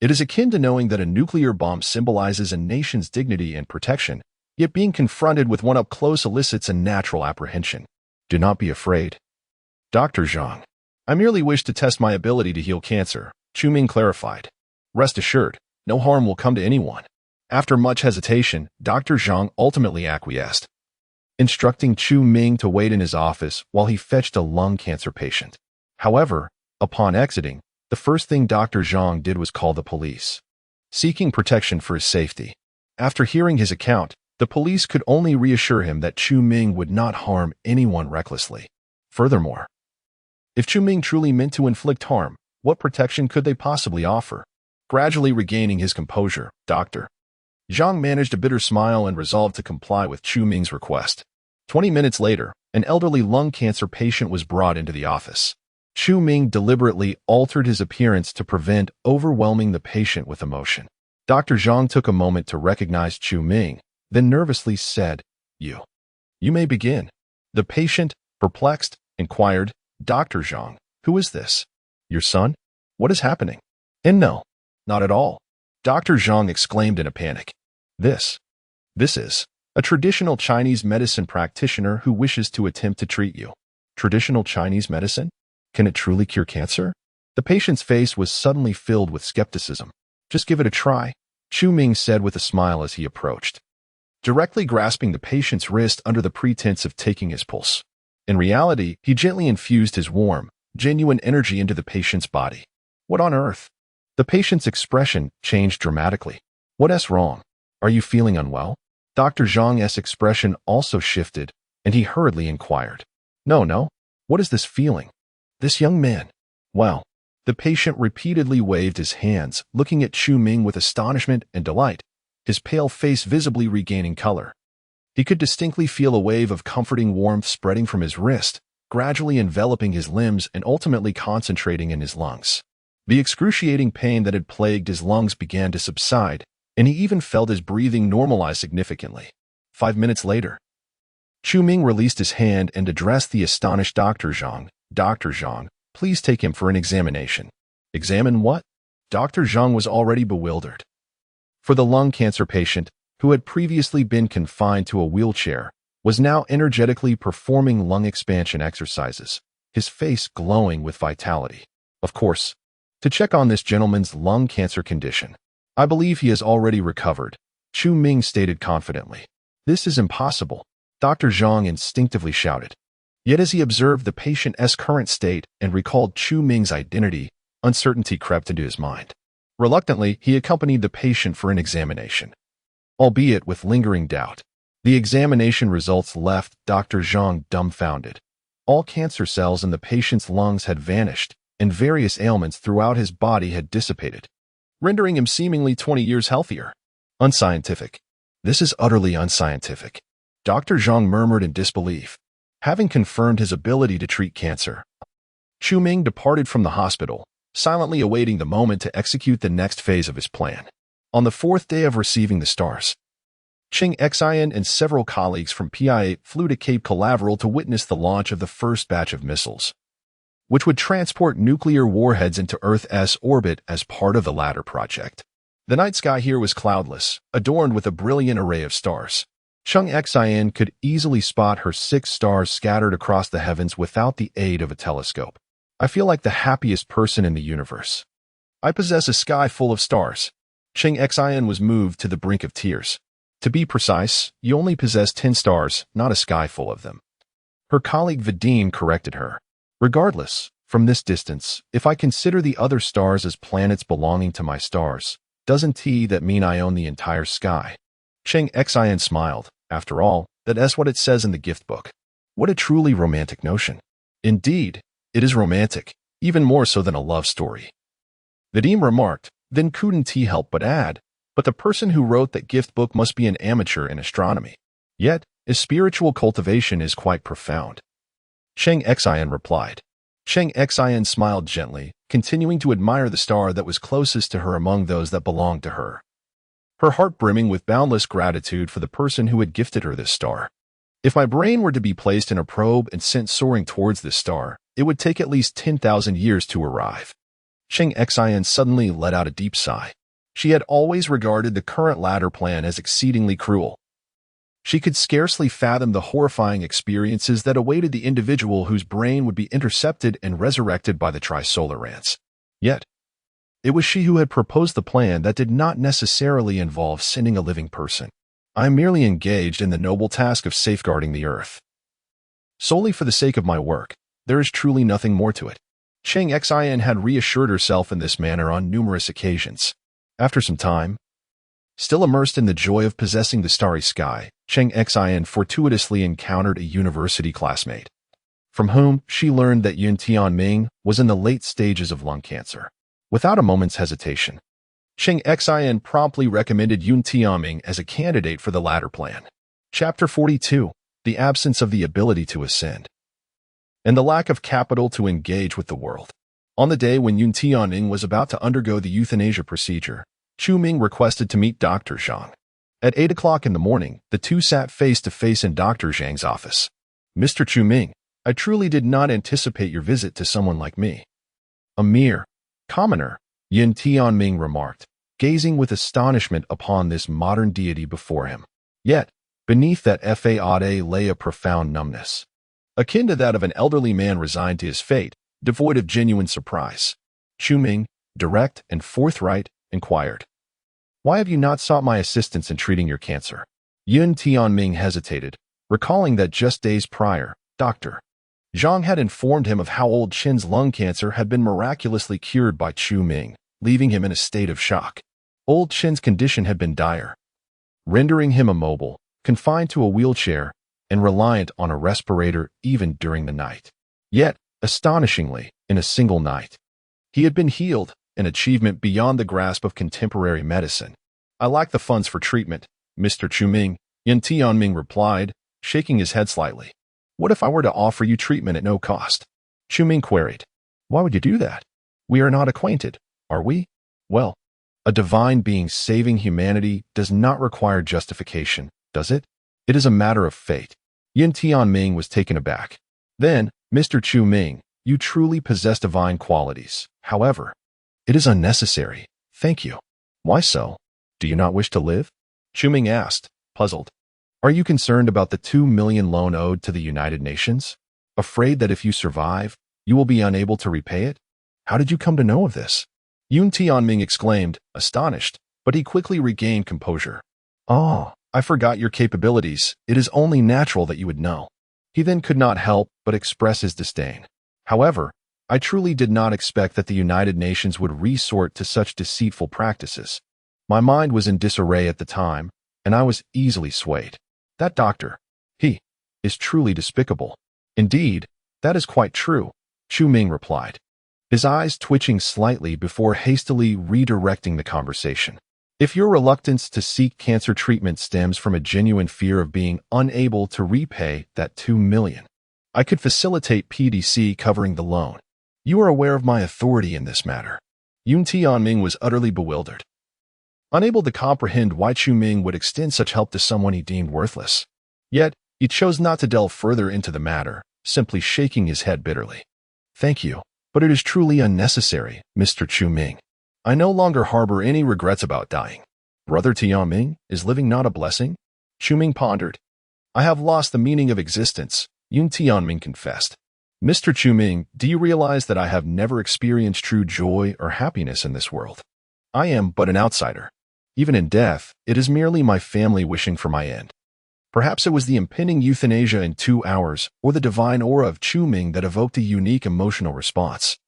A: It is akin to knowing that a nuclear bomb symbolizes a nation's dignity and protection, yet being confronted with one up close elicits a natural apprehension. Do not be afraid, Dr. Zhang. I merely wish to test my ability to heal cancer, Chu Ming clarified. Rest assured, no harm will come to anyone. After much hesitation, Dr. Zhang ultimately acquiesced, instructing Chu Ming to wait in his office while he fetched a lung cancer patient. However, upon exiting, the first thing Dr. Zhang did was call the police, seeking protection for his safety. After hearing his account, the police could only reassure him that Chu Ming would not harm anyone recklessly. Furthermore, if Chu Ming truly meant to inflict harm, what protection could they possibly offer? Gradually regaining his composure, Dr. Zhang managed a bitter smile and resolved to comply with Chu Ming's request. 20 minutes later, an elderly lung cancer patient was brought into the office. Chu Ming deliberately altered his appearance to prevent overwhelming the patient with emotion. Dr. Zhang took a moment to recognize Chu Ming, then nervously said, You may begin. The patient, perplexed, inquired, Dr. Zhang, who is this? Your son? What is happening? And no, not at all. Dr. Zhang exclaimed in a panic. This is a traditional Chinese medicine practitioner who wishes to attempt to treat you. Traditional Chinese medicine? Can it truly cure cancer? The patient's face was suddenly filled with skepticism. Just give it a try, Chu Ming said with a smile as he approached, directly grasping the patient's wrist under the pretense of taking his pulse. In reality, he gently infused his warm, genuine energy into the patient's body. What on earth? The patient's expression changed dramatically. What's wrong? Are you feeling unwell? Dr. Zhang's expression also shifted, and he hurriedly inquired. No. What is this feeling? This young man. Well, the patient repeatedly waved his hands, looking at Chu Ming with astonishment and delight, his pale face visibly regaining color. He could distinctly feel a wave of comforting warmth spreading from his wrist, gradually enveloping his limbs and ultimately concentrating in his lungs. The excruciating pain that had plagued his lungs began to subside, and he even felt his breathing normalize significantly. 5 minutes later, Chu Ming released his hand and addressed the astonished Dr. Zhang. Dr. Zhang, please take him for an examination. Examine what? Dr. Zhang was already bewildered. For the lung cancer patient, who had previously been confined to a wheelchair, was now energetically performing lung expansion exercises, his face glowing with vitality. Of course, to check on this gentleman's lung cancer condition. I believe he has already recovered, Chu Ming stated confidently. This is impossible, Dr. Zhang instinctively shouted. Yet as he observed the patient's current state and recalled Chu Ming's identity, uncertainty crept into his mind. Reluctantly, he accompanied the patient for an examination. Albeit with lingering doubt, the examination results left Dr. Zhang dumbfounded. All cancer cells in the patient's lungs had vanished, and various ailments throughout his body had dissipated, rendering him seemingly 20 years healthier. Unscientific. This is utterly unscientific, Dr. Zhang murmured in disbelief. Having confirmed his ability to treat cancer, Chu Ming departed from the hospital, silently awaiting the moment to execute the next phase of his plan. On the 4th day of receiving the stars, Cheng Xian and several colleagues from PI-8 flew to Cape Canaveral to witness the launch of the first batch of missiles, which would transport nuclear warheads into Earth's orbit as part of the latter project. The night sky here was cloudless, adorned with a brilliant array of stars. Cheng Xian could easily spot her 6 stars scattered across the heavens without the aid of a telescope. I feel like the happiest person in the universe. I possess a sky full of stars. Cheng Xian was moved to the brink of tears. To be precise, you only possess 10 stars, not a sky full of them. Her colleague Vadim corrected her. Regardless, from this distance, if I consider the other stars as planets belonging to my stars, doesn't that mean I own the entire sky? Cheng Xian smiled. After all, that's what it says in the gift book. What a truly romantic notion. Indeed, it is romantic, even more so than a love story. Vadim remarked, then couldn't he help but add, but the person who wrote that gift book must be an amateur in astronomy. Yet, his spiritual cultivation is quite profound. Cheng Xian replied. Cheng Xian smiled gently, continuing to admire the star that was closest to her among those that belonged to her. her heart brimming with boundless gratitude for the person who had gifted her this star. If my brain were to be placed in a probe and sent soaring towards this star, it would take at least 10,000 years to arrive. Cheng Xian suddenly let out a deep sigh. She had always regarded the current ladder plan as exceedingly cruel. She could scarcely fathom the horrifying experiences that awaited the individual whose brain would be intercepted and resurrected by the trisolar rants. Yet, it was she who had proposed the plan that did not necessarily involve sending a living person. I am merely engaged in the noble task of safeguarding the Earth. Solely for the sake of my work, there is truly nothing more to it. Cheng Xian had reassured herself in this manner on numerous occasions. After some time, still immersed in the joy of possessing the starry sky, Cheng Xian fortuitously encountered a university classmate, from whom she learned that Yun Tianming was in the late stages of lung cancer. Without a moment's hesitation, Cheng Xian promptly recommended Yun Tianming as a candidate for the latter plan. Chapter 42. The absence of the ability to ascend, and the lack of capital to engage with the world. On the day when Yun Tianming was about to undergo the euthanasia procedure, Chu Ming requested to meet Dr. Zhang. At 8 o'clock in the morning, the two sat face-to-face in Dr. Zhang's office. Mr. Chu Ming, I truly did not anticipate your visit to someone like me. A mere commoner, Yun Tianming remarked, gazing with astonishment upon this modern deity before him. Yet, beneath that facade lay a profound numbness, akin to that of an elderly man resigned to his fate, devoid of genuine surprise. Chu Ming, direct and forthright, inquired, "Why have you not sought my assistance in treating your cancer?" Yun Tianming hesitated, recalling that just days prior, Dr. Zhang had informed him of how old Chen's lung cancer had been miraculously cured by Chu Ming, leaving him in a state of shock. Old Chen's condition had been dire, rendering him immobile, confined to a wheelchair, and reliant on a respirator even during the night. Yet, astonishingly, in a single night, he had been healed, an achievement beyond the grasp of contemporary medicine. I lack the funds for treatment, Mr. Chu Ming, Yun Tianming replied, shaking his head slightly. What if I were to offer you treatment at no cost? Chu Ming queried. Why would you do that? We are not acquainted, are we? Well, a divine being saving humanity does not require justification, does it? It is a matter of fate. Yun Tianming was taken aback. Then, Mr. Chu Ming, you truly possess divine qualities. However, it is unnecessary. Thank you. Why so? Do you not wish to live? Chu Ming asked, puzzled. Are you concerned about the 2 million loan owed to the United Nations? Afraid that if you survive, you will be unable to repay it? How did you come to know of this? Yun Tianming exclaimed, astonished, but he quickly regained composure. Oh, I forgot your capabilities. It is only natural that you would know. He then could not help but express his disdain. However, I truly did not expect that the United Nations would resort to such deceitful practices. My mind was in disarray at the time, and I was easily swayed. That doctor, he, is truly despicable. Indeed, that is quite true, Chu Ming replied, his eyes twitching slightly before hastily redirecting the conversation. If your reluctance to seek cancer treatment stems from a genuine fear of being unable to repay that 2 million, I could facilitate PDC covering the loan. You are aware of my authority in this matter. Yun Tianming was utterly bewildered, unable to comprehend why Chu Ming would extend such help to someone he deemed worthless. Yet, he chose not to delve further into the matter, simply shaking his head bitterly. Thank you, but it is truly unnecessary, Mr. Chu Ming. I no longer harbor any regrets about dying. Brother Tianming, is living not a blessing? Chu Ming pondered. I have lost the meaning of existence, Yun Tianming confessed. Mr. Chu Ming, do you realize that I have never experienced true joy or happiness in this world? I am but an outsider. Even in death, it is merely my family wishing for my end. Perhaps it was the impending euthanasia in 2 hours or the divine aura of Chu Ming that evoked a unique emotional response.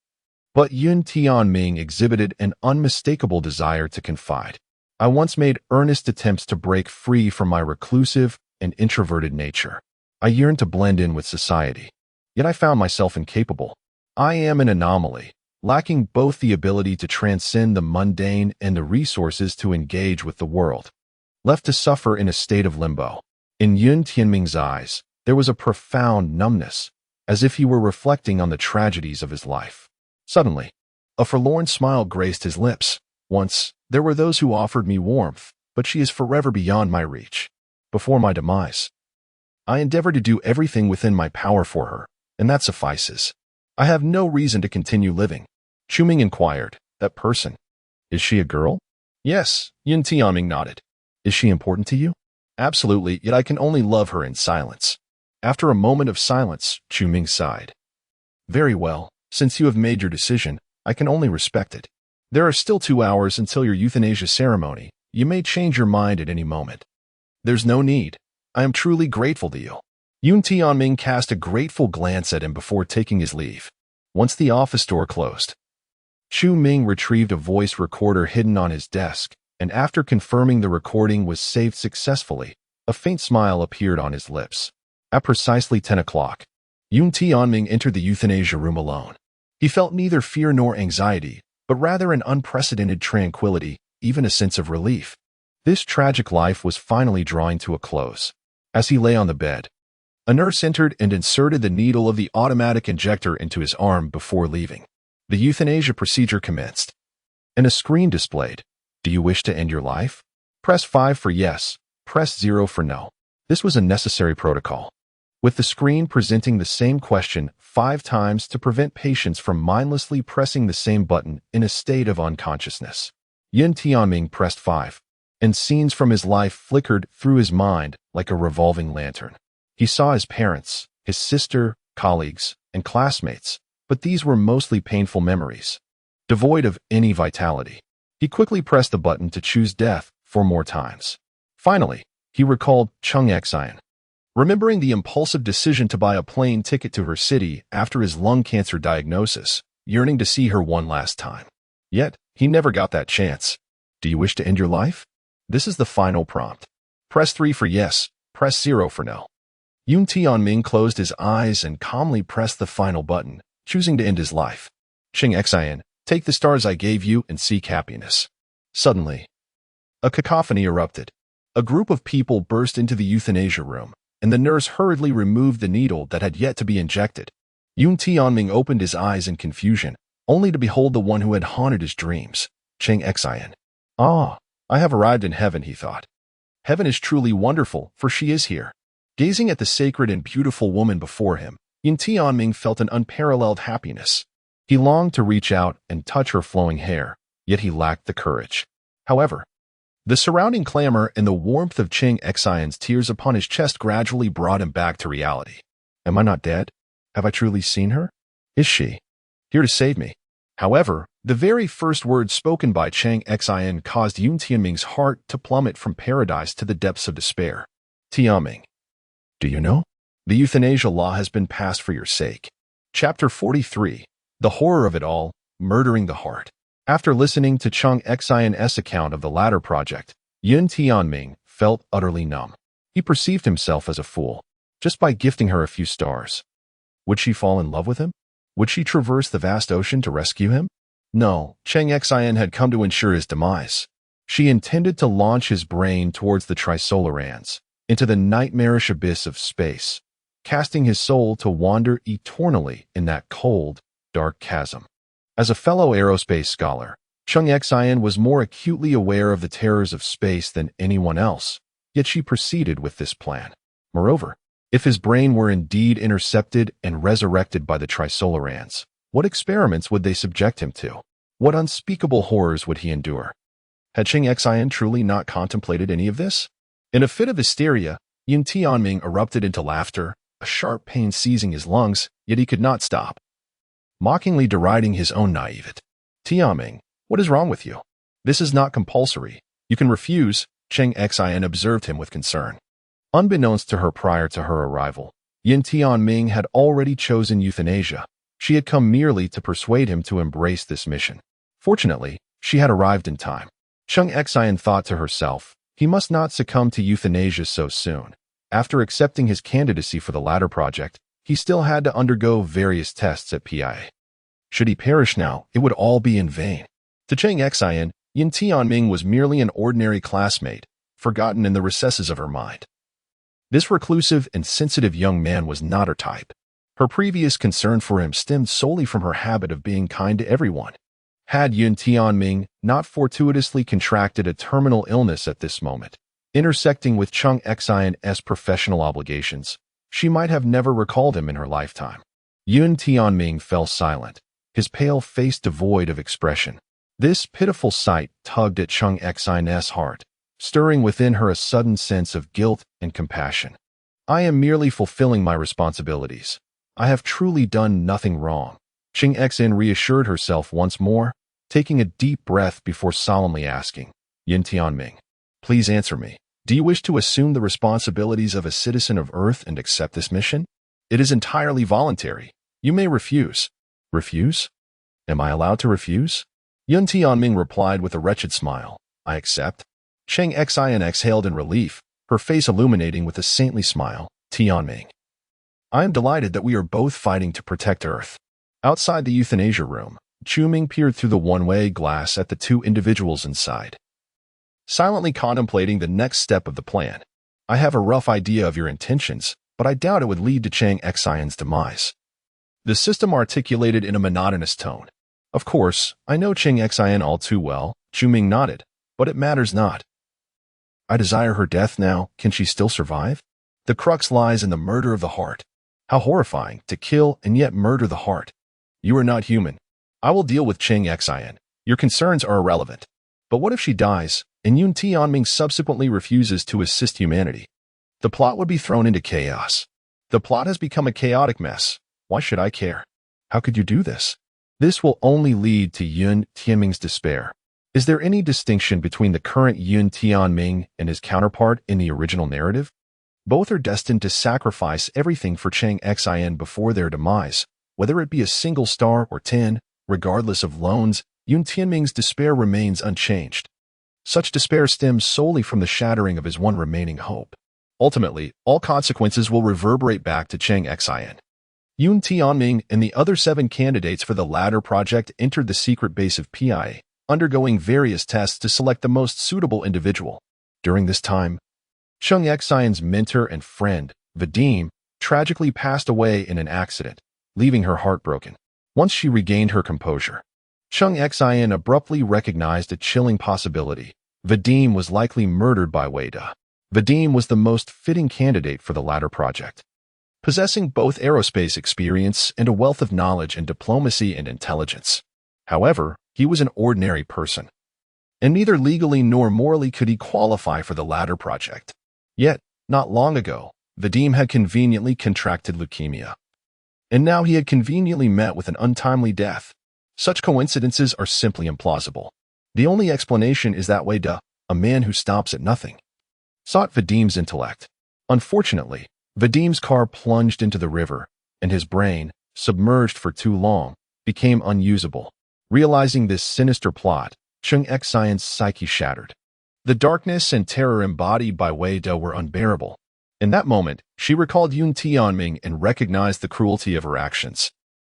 A: But Yun Tianming exhibited an unmistakable desire to confide. I once made earnest attempts to break free from my reclusive and introverted nature. I yearned to blend in with society. Yet I found myself incapable. I am an anomaly, lacking both the ability to transcend the mundane and the resources to engage with the world. Left to suffer in a state of limbo. In Yun Tianming's eyes, there was a profound numbness, as if he were reflecting on the tragedies of his life. Suddenly, a forlorn smile graced his lips. Once, there were those who offered me warmth, but she is forever beyond my reach. Before my demise, I endeavor to do everything within my power for her, and that suffices. I have no reason to continue living. Chu-Ming inquired. That person, is she a girl? Yes, Yin Tianming nodded. Is she important to you? Absolutely, yet I can only love her in silence. After a moment of silence, Chu-Ming sighed. Very well, since you have made your decision, I can only respect it. There are still 2 hours until your euthanasia ceremony. You may change your mind at any moment. There's no need. I am truly grateful to you. Yun Tianming cast a grateful glance at him before taking his leave. Once the office door closed, Chu-Ming retrieved a voice recorder hidden on his desk, and after confirming the recording was saved successfully, a faint smile appeared on his lips. At precisely 10 o'clock, Yun Tianming entered the euthanasia room alone. He felt neither fear nor anxiety, but rather an unprecedented tranquility, even a sense of relief. This tragic life was finally drawing to a close. As he lay on the bed, a nurse entered and inserted the needle of the automatic injector into his arm before leaving. The euthanasia procedure commenced, and a screen displayed. Do you wish to end your life? Press 5 for yes, press 0 for no. This was a necessary protocol, with the screen presenting the same question 5 times to prevent patients from mindlessly pressing the same button in a state of unconsciousness. Yin Tianming pressed 5, and scenes from his life flickered through his mind like a revolving lantern. He saw his parents, his sister, colleagues, and classmates, but these were mostly painful memories, devoid of any vitality. He quickly pressed the button to choose death 4 more times. Finally, he recalled Chung Xian. Remembering the impulsive decision to buy a plane ticket to her city after his lung cancer diagnosis, yearning to see her one last time. Yet, he never got that chance. Do you wish to end your life? This is the final prompt. Press 3 for yes, press 0 for no. Yun Tianming closed his eyes and calmly pressed the final button, choosing to end his life. Chung Xian, take the stars I gave you and seek happiness. Suddenly, a cacophony erupted. A group of people burst into the euthanasia room, and the nurse hurriedly removed the needle that had yet to be injected. Yun Tianming opened his eyes in confusion, only to behold the one who had haunted his dreams, Chung Xian. Ah, I have arrived in heaven, he thought. Heaven is truly wonderful, for she is here. Gazing at the sacred and beautiful woman before him, Yun Tianming felt an unparalleled happiness. He longed to reach out and touch her flowing hair, yet he lacked the courage. However, the surrounding clamor and the warmth of Chung Xian's tears upon his chest gradually brought him back to reality. Am I not dead? Have I truly seen her? Is she here to save me? However, the very first words spoken by Chung Xian caused Yun Tianming's heart to plummet from paradise to the depths of despair. Tianming, do you know? The euthanasia law has been passed for your sake. Chapter 43. The horror of it all, murdering the heart. After listening to Chung Xian's account of the latter project, Yun Tianming felt utterly numb. He perceived himself as a fool, just by gifting her a few stars. Would she fall in love with him? Would she traverse the vast ocean to rescue him? No, Chung Xian had come to ensure his demise. She intended to launch his brain towards the Trisolarans, into the nightmarish abyss of space, casting his soul to wander eternally in that cold, dark chasm. As a fellow aerospace scholar, Chung Xian was more acutely aware of the terrors of space than anyone else, yet she proceeded with this plan. Moreover, if his brain were indeed intercepted and resurrected by the Trisolarans, what experiments would they subject him to? What unspeakable horrors would he endure? Had Chung Xian truly not contemplated any of this? In a fit of hysteria, Yun Tianming erupted into laughter, a sharp pain seizing his lungs, yet he could not stop, mockingly deriding his own naivete. Tianming, what is wrong with you? This is not compulsory. You can refuse, Chung Xian observed him with concern. Unbeknownst to her prior to her arrival, Yun Tianming had already chosen euthanasia. She had come merely to persuade him to embrace this mission. Fortunately, she had arrived in time. Chung Xian thought to herself, he must not succumb to euthanasia so soon. After accepting his candidacy for the latter project, he still had to undergo various tests at PIA. Should he perish now, it would all be in vain. To Chung Xian, Yun Tianming was merely an ordinary classmate, forgotten in the recesses of her mind. This reclusive and sensitive young man was not her type. Her previous concern for him stemmed solely from her habit of being kind to everyone. Had Yun Tianming not fortuitously contracted a terminal illness at this moment, intersecting with Chung Xian's professional obligations, she might have never recalled him in her lifetime. Yun Tianming fell silent, his pale face devoid of expression. This pitiful sight tugged at Chung Xian's heart, stirring within her a sudden sense of guilt and compassion. I am merely fulfilling my responsibilities. I have truly done nothing wrong. Chung Xian reassured herself once more, taking a deep breath before solemnly asking, Yun Tianming, please answer me. Do you wish to assume the responsibilities of a citizen of Earth and accept this mission? It is entirely voluntary. You may refuse. Refuse? Am I allowed to refuse? Yun Tianming replied with a wretched smile. I accept. Chung Xian exhaled in relief, her face illuminating with a saintly smile. Tianming, I am delighted that we are both fighting to protect Earth. Outside the euthanasia room, Chu Ming peered through the one-way glass at the two individuals inside, silently contemplating the next step of the plan. I have a rough idea of your intentions, but I doubt it would lead to Chung Xian's demise. The system articulated in a monotonous tone. Of course, I know Chung Xian all too well, Chu Ming nodded, but it matters not. I desire her death now. Can she still survive? The crux lies in the murder of the heart. How horrifying, to kill and yet murder the heart. You are not human. I will deal with Chung Xian. Your concerns are irrelevant. But what if she dies, and Yun Tianming subsequently refuses to assist humanity? The plot would be thrown into chaos. The plot has become a chaotic mess. Why should I care? How could you do this? This will only lead to Yun Tianming's despair. Is there any distinction between the current Yun Tianming and his counterpart in the original narrative? Both are destined to sacrifice everything for Chung Xian before their demise, whether it be a single star or 10, regardless of loans. Yun Tianming's despair remains unchanged. Such despair stems solely from the shattering of his one remaining hope. Ultimately, all consequences will reverberate back to Chung Xian. Yun Tianming and the other 7 candidates for the latter project entered the secret base of PIA, undergoing various tests to select the most suitable individual. During this time, Chung Xian's mentor and friend, Vadim, tragically passed away in an accident, leaving her heartbroken. Once she regained her composure, Chung Xian abruptly recognized a chilling possibility. Vadim was likely murdered by Weida. Vadim was the most fitting candidate for the latter project, possessing both aerospace experience and a wealth of knowledge in diplomacy and intelligence. However, he was an ordinary person, and neither legally nor morally could he qualify for the latter project. Yet, not long ago, Vadim had conveniently contracted leukemia, and now he had conveniently met with an untimely death. Such coincidences are simply implausible. The only explanation is that Weida, a man who stops at nothing, sought Vadim's intellect. Unfortunately, Vadim's car plunged into the river, and his brain, submerged for too long, became unusable. Realizing this sinister plot, Chung Xian's psyche shattered. The darkness and terror embodied by Weida were unbearable. In that moment, she recalled Yun Tianming and recognized the cruelty of her actions.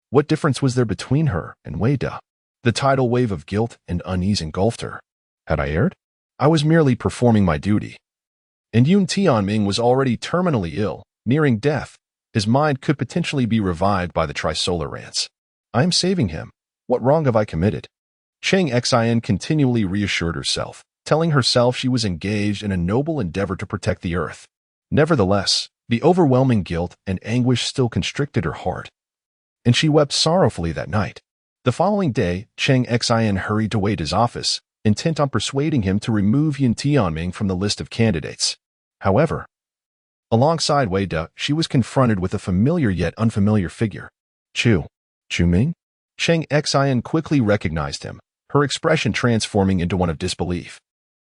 A: What difference was there between her and Weida? The tidal wave of guilt and unease engulfed her. Had I erred? I was merely performing my duty. And Yun Tianming was already terminally ill, nearing death. His mind could potentially be revived by the trisolar rants. I am saving him. What wrong have I committed? Chung Xian continually reassured herself, telling herself she was engaged in a noble endeavor to protect the Earth. Nevertheless, the overwhelming guilt and anguish still constricted her heart, and she wept sorrowfully that night. The following day, Chung Xian hurried to Weida's office, intent on persuading him to remove Yun Tianming from the list of candidates. However, alongside Weida, she was confronted with a familiar yet unfamiliar figure. Chu Ming? Chung Xian quickly recognized him, her expression transforming into one of disbelief.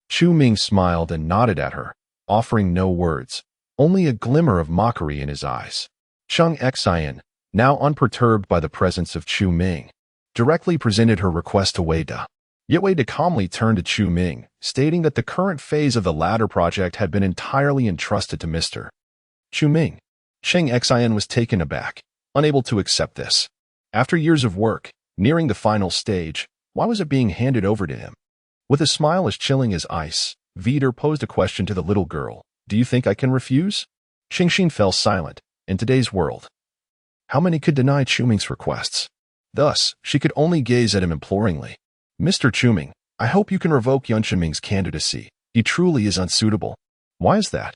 A: Chu Ming smiled and nodded at her, offering no words, only a glimmer of mockery in his eyes. Chung Xian, now unperturbed by the presence of Chu Ming, directly presented her request to Weida. Yet Weida calmly turned to Chu Ming, stating that the current phase of the latter project had been entirely entrusted to Mr. Chu Ming. Chung Xian was taken aback, unable to accept this. After years of work, nearing the final stage, why was it being handed over to him? With a smile as chilling as ice, Veeder posed a question to the little girl. Do you think I can refuse? Xingxin fell silent. In today's world, how many could deny Chu Ming's requests? Thus, she could only gaze at him imploringly. Mr. Chuming, I hope you can revoke Yun Shenming's candidacy. He truly is unsuitable. Why is that?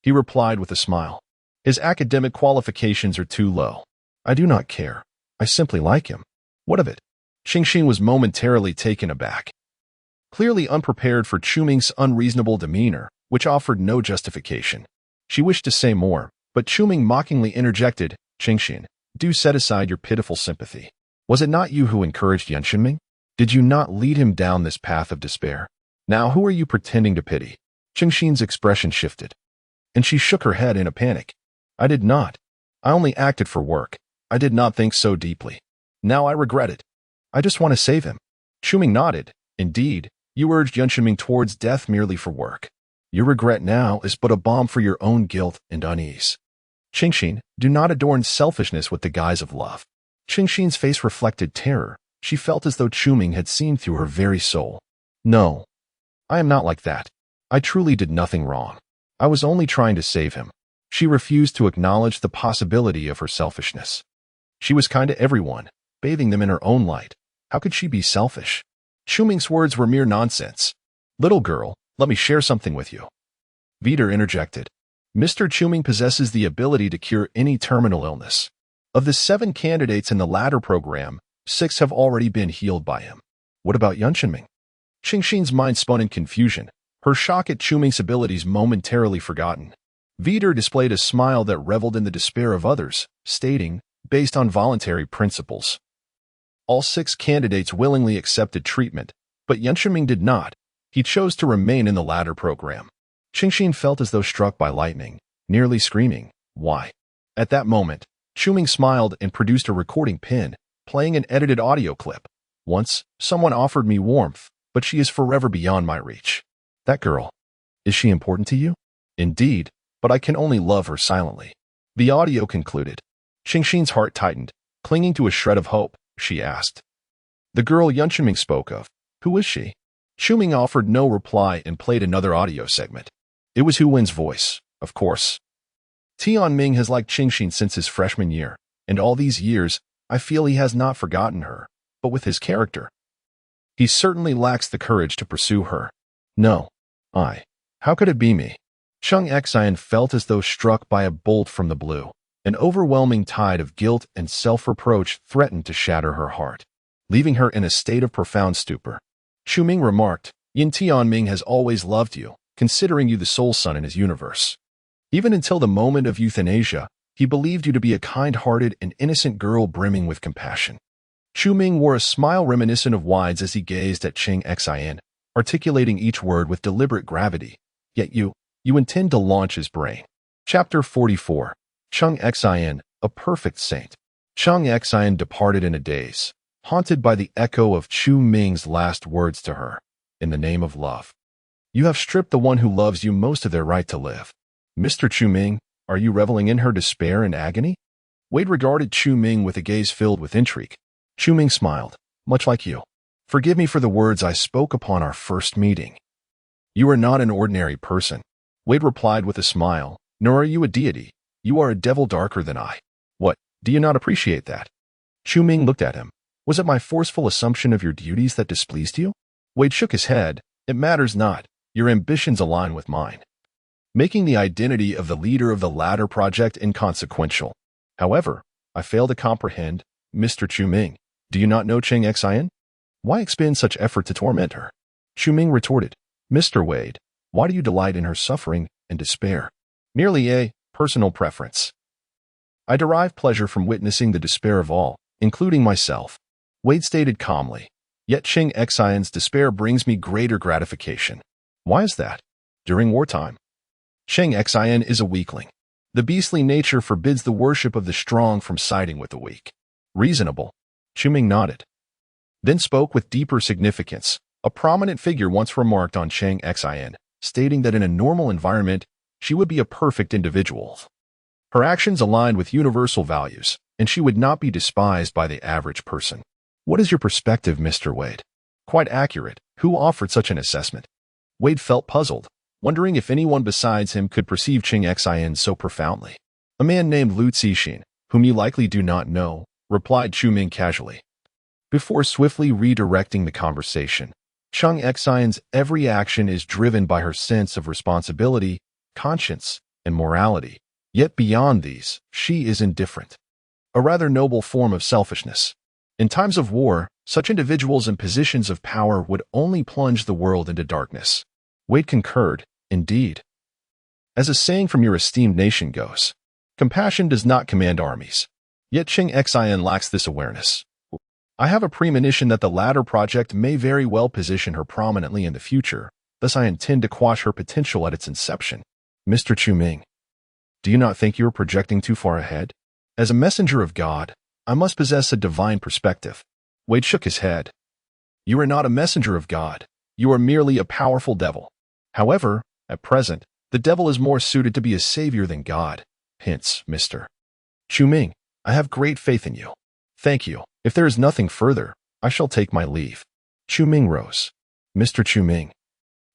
A: He replied with a smile. His academic qualifications are too low. I do not care. I simply like him. What of it? Xingxin was momentarily taken aback. Clearly unprepared for Chuming's unreasonable demeanor, which offered no justification. She wished to say more, but Chuming mockingly interjected, Xingxin, do set aside your pitiful sympathy. Was it not you who encouraged Yun Shenming? Did you not lead him down this path of despair? Now who are you pretending to pity? Xingxin's expression shifted, and she shook her head in a panic. I did not. I only acted for work. I did not think so deeply. Now I regret it. I just want to save him. Chuming nodded. Indeed, you urged Yun Shenming towards death merely for work. Your regret now is but a balm for your own guilt and unease. Xingxin, do not adorn selfishness with the guise of love. Xingxin's face reflected terror. She felt as though Chuming had seen through her very soul. No, I am not like that. I truly did nothing wrong. I was only trying to save him. She refused to acknowledge the possibility of her selfishness. She was kind to everyone, bathing them in her own light. How could she be selfish? Chuming's words were mere nonsense. Little girl, let me share something with you. Veeder interjected. Mr. Chuming possesses the ability to cure any terminal illness. Of the 7 candidates in the ladder program, 6 have already been healed by him. What about Yun Shenming? Xingxin's mind spun in confusion, her shock at Chuming's abilities momentarily forgotten. Veeder displayed a smile that reveled in the despair of others, stating, based on voluntary principles. All 6 candidates willingly accepted treatment, but Yun Shenming did not. He chose to remain in the ladder program. Xingxin felt as though struck by lightning, nearly screaming, why? At that moment, Chuming smiled and produced a recording pin, playing an edited audio clip. Once, someone offered me warmth, but she is forever beyond my reach. That girl. Is she important to you? Indeed, but I can only love her silently. The audio concluded. Xingxin's heart tightened. Clinging to a shred of hope, she asked. The girl Yun Shenming spoke of. Who is she? Chuming offered no reply and played another audio segment. It was Hu Wen's voice, of course. Tianming has liked Xingxin since his freshman year, and all these years, I feel he has not forgotten her, but with his character. He certainly lacks the courage to pursue her. No. How could it be me? Chung Xian felt as though struck by a bolt from the blue. An overwhelming tide of guilt and self-reproach threatened to shatter her heart, leaving her in a state of profound stupor. Chuming remarked, Yin Tianming has always loved you, considering you the sole son in his universe. Even until the moment of euthanasia, he believed you to be a kind-hearted and innocent girl brimming with compassion. Chuming wore a smile reminiscent of Wide's as he gazed at Chung Xian, articulating each word with deliberate gravity. Yet you intend to launch his brain. Chapter 44. Chung Xian, a perfect saint. Chung Xian departed in a daze, haunted by the echo of Chu Ming's last words to her. In the name of love. You have stripped the one who loves you most of their right to live. Mr. Chu Ming, are you reveling in her despair and agony? Wade regarded Chu Ming with a gaze filled with intrigue. Chu Ming smiled, much like you. Forgive me for the words I spoke upon our first meeting. You are not an ordinary person. Wade replied with a smile, nor are you a deity. You are a devil darker than I. What, do you not appreciate that? Chu Ming looked at him. Was it my forceful assumption of your duties that displeased you? Wade shook his head. It matters not. Your ambitions align with mine, making the identity of the leader of the ladder project inconsequential. However, I fail to comprehend, Mr. Chu Ming. Do you not know Chung Xian? Why expend such effort to torment her? Chu Ming retorted, Mr. Wade, why do you delight in her suffering and despair? Merely a personal preference. I derive pleasure from witnessing the despair of all, including myself. Wade stated calmly, yet Chung Xian's despair brings me greater gratification. Why is that? During wartime, Chung Xian is a weakling. The beastly nature forbids the worship of the strong from siding with the weak. Reasonable. Chu Ming nodded. Then spoke with deeper significance. A prominent figure once remarked on Chung Xian, stating that in a normal environment, she would be a perfect individual. Her actions aligned with universal values, and she would not be despised by the average person. What is your perspective, Mr. Wade? Quite accurate. Who offered such an assessment? Wade felt puzzled, wondering if anyone besides him could perceive Chung Xian so profoundly. A man named Lu Cixin, whom you likely do not know, replied Chu Ming casually. before swiftly redirecting the conversation. Chung Xian's every action is driven by her sense of responsibility, conscience, and morality. Yet beyond these, she is indifferent. A rather noble form of selfishness. In times of war, such individuals in positions of power would only plunge the world into darkness. Wade concurred, indeed. As a saying from your esteemed nation goes, compassion does not command armies. Yet Chung Xian lacks this awareness. I have a premonition that the latter project may very well position her prominently in the future, thus I intend to quash her potential at its inception. Mr. Chu Ming, do you not think you are projecting too far ahead? As a messenger of God, I must possess a divine perspective. Wade shook his head. You are not a messenger of God. You are merely a powerful devil. However, at present, the devil is more suited to be a savior than God. Hence, Mr. Chu Ming, I have great faith in you. Thank you. If there is nothing further, I shall take my leave. Chu Ming rose. Mr. Chu Ming,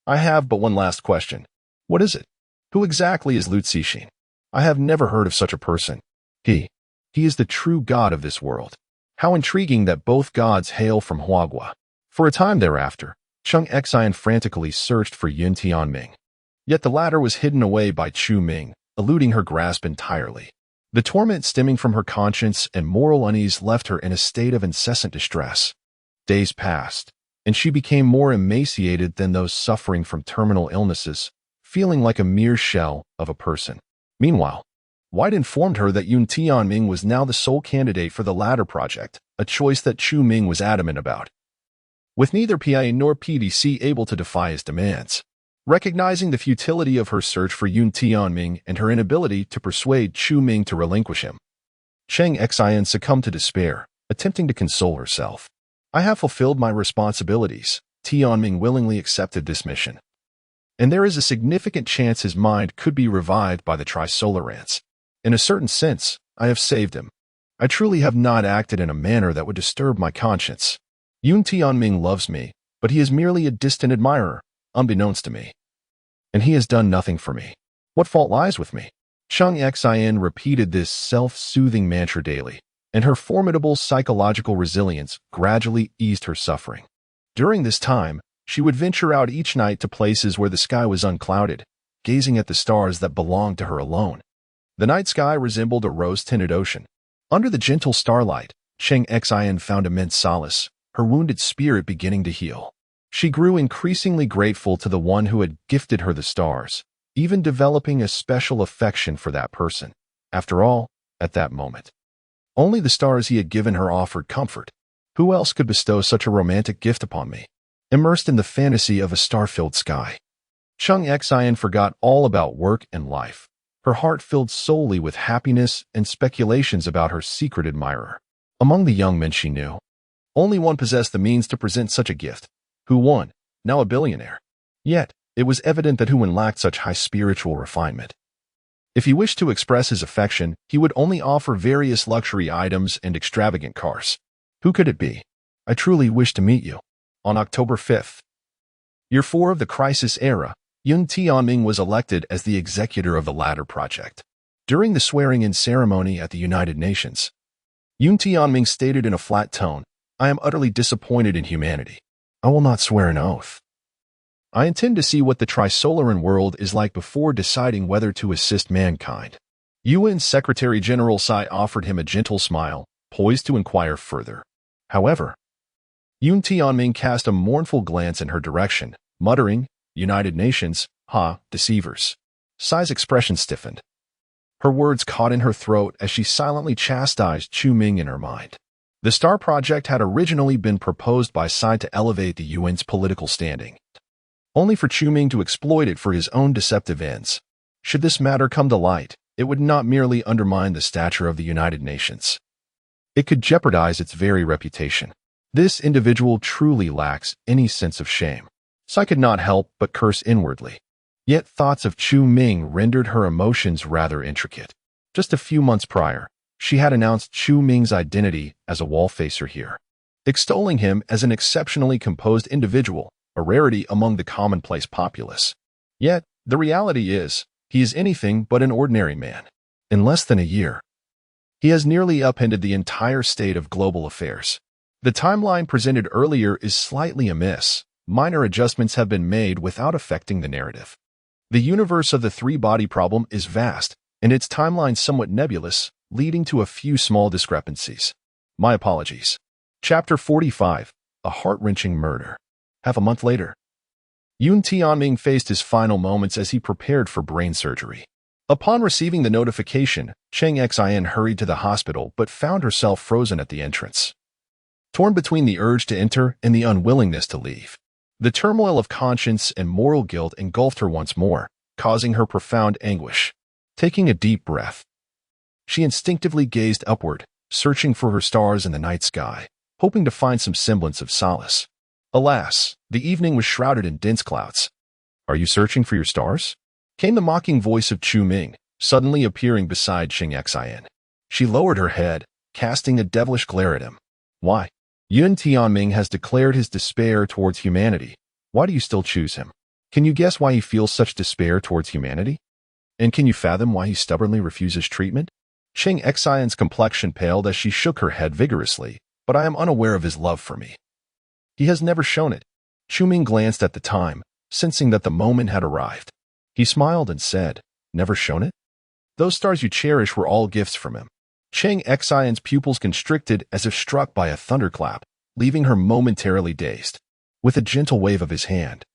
A: I have but one last question. What is it? Who exactly is Lu Cixin? I have never heard of such a person. He is the true god of this world. How intriguing that both gods hail from Huagua. For a time thereafter, Chung Xian frantically searched for Yun Tianming. Yet the latter was hidden away by Chu Ming, eluding her grasp entirely. The torment stemming from her conscience and moral unease left her in a state of incessant distress. Days passed, and she became more emaciated than those suffering from terminal illnesses, feeling like a mere shell of a person. Meanwhile, White informed her that Yun Tianming was now the sole candidate for the latter project, a choice that Chu Ming was adamant about. With neither PIA nor PDC able to defy his demands, recognizing the futility of her search for Yun Tianming and her inability to persuade Chu Ming to relinquish him, Chung Xian succumbed to despair, attempting to console herself. I have fulfilled my responsibilities. Tianming willingly accepted this mission. And there is a significant chance his mind could be revived by the Trisolarants. In a certain sense, I have saved him. I truly have not acted in a manner that would disturb my conscience. Yun Tianming loves me, but he is merely a distant admirer, unbeknownst to me. And he has done nothing for me. What fault lies with me? Chung Xian repeated this self-soothing mantra daily, and her formidable psychological resilience gradually eased her suffering. During this time, she would venture out each night to places where the sky was unclouded, gazing at the stars that belonged to her alone. The night sky resembled a rose-tinted ocean. Under the gentle starlight, Chung Xian found immense solace, her wounded spirit beginning to heal. She grew increasingly grateful to the one who had gifted her the stars, even developing a special affection for that person. After all, at that moment, only the stars he had given her offered comfort. Who else could bestow such a romantic gift upon me? Immersed in the fantasy of a star-filled sky, Chung Xian forgot all about work and life, her heart filled solely with happiness and speculations about her secret admirer. Among the young men she knew, only one possessed the means to present such a gift. Huan, now a billionaire. Yet, it was evident that Huan lacked such high spiritual refinement. If he wished to express his affection, he would only offer various luxury items and extravagant cars. Who could it be? I truly wish to meet you. On October 5th, year 4 of the crisis era, Yun Tianming was elected as the executor of the latter project. During the swearing-in ceremony at the United Nations, Yun Tianming stated in a flat tone, I am utterly disappointed in humanity. I will not swear an oath. I intend to see what the Trisolaran world is like before deciding whether to assist mankind. UN Secretary General Tsai offered him a gentle smile, poised to inquire further. However, Yun Tianming cast a mournful glance in her direction, muttering, United Nations, deceivers. Tsai's expression stiffened. Her words caught in her throat as she silently chastised Chu Ming in her mind. The STAR project had originally been proposed by Tsai to elevate the UN's political standing, only for Chu Ming to exploit it for his own deceptive ends. Should this matter come to light, it would not merely undermine the stature of the United Nations. It could jeopardize its very reputation. This individual truly lacks any sense of shame. Tsai could not help but curse inwardly. Yet thoughts of Chu Ming rendered her emotions rather intricate. Just a few months prior, she had announced Chu Ming's identity as a wall-facer here, extolling him as an exceptionally composed individual, a rarity among the commonplace populace. Yet, the reality is, he is anything but an ordinary man. In less than a year, he has nearly upended the entire state of global affairs. The timeline presented earlier is slightly amiss. Minor adjustments have been made without affecting the narrative. The universe of the three-body problem is vast, and its timeline somewhat nebulous, leading to a few small discrepancies. My apologies. Chapter 45, A Heart-Wrenching Murder. Half a month later, Yoon Tianming faced his final moments as he prepared for brain surgery. Upon receiving the notification, Chang Xin hurried to the hospital but found herself frozen at the entrance. Torn between the urge to enter and the unwillingness to leave, the turmoil of conscience and moral guilt engulfed her once more, causing her profound anguish. Taking a deep breath, she instinctively gazed upward, searching for her stars in the night sky, hoping to find some semblance of solace. Alas, the evening was shrouded in dense clouds. "Are you searching for your stars?" came the mocking voice of Chu Ming, suddenly appearing beside Chang Xin. She lowered her head, casting a devilish glare at him. "Why? Yoon Tianming has declared his despair towards humanity. Why do you still choose him? Can you guess why he feels such despair towards humanity? And can you fathom why he stubbornly refuses treatment?" Chang Xion's complexion paled as she shook her head vigorously, "But I am unaware of his love for me. He has never shown it." Chu Ming glanced at the time, sensing that the moment had arrived. He smiled and said, "Never shown it? Those stars you cherish were all gifts from him." Chang Xion's pupils constricted as if struck by a thunderclap, leaving her momentarily dazed. With a gentle wave of his hand,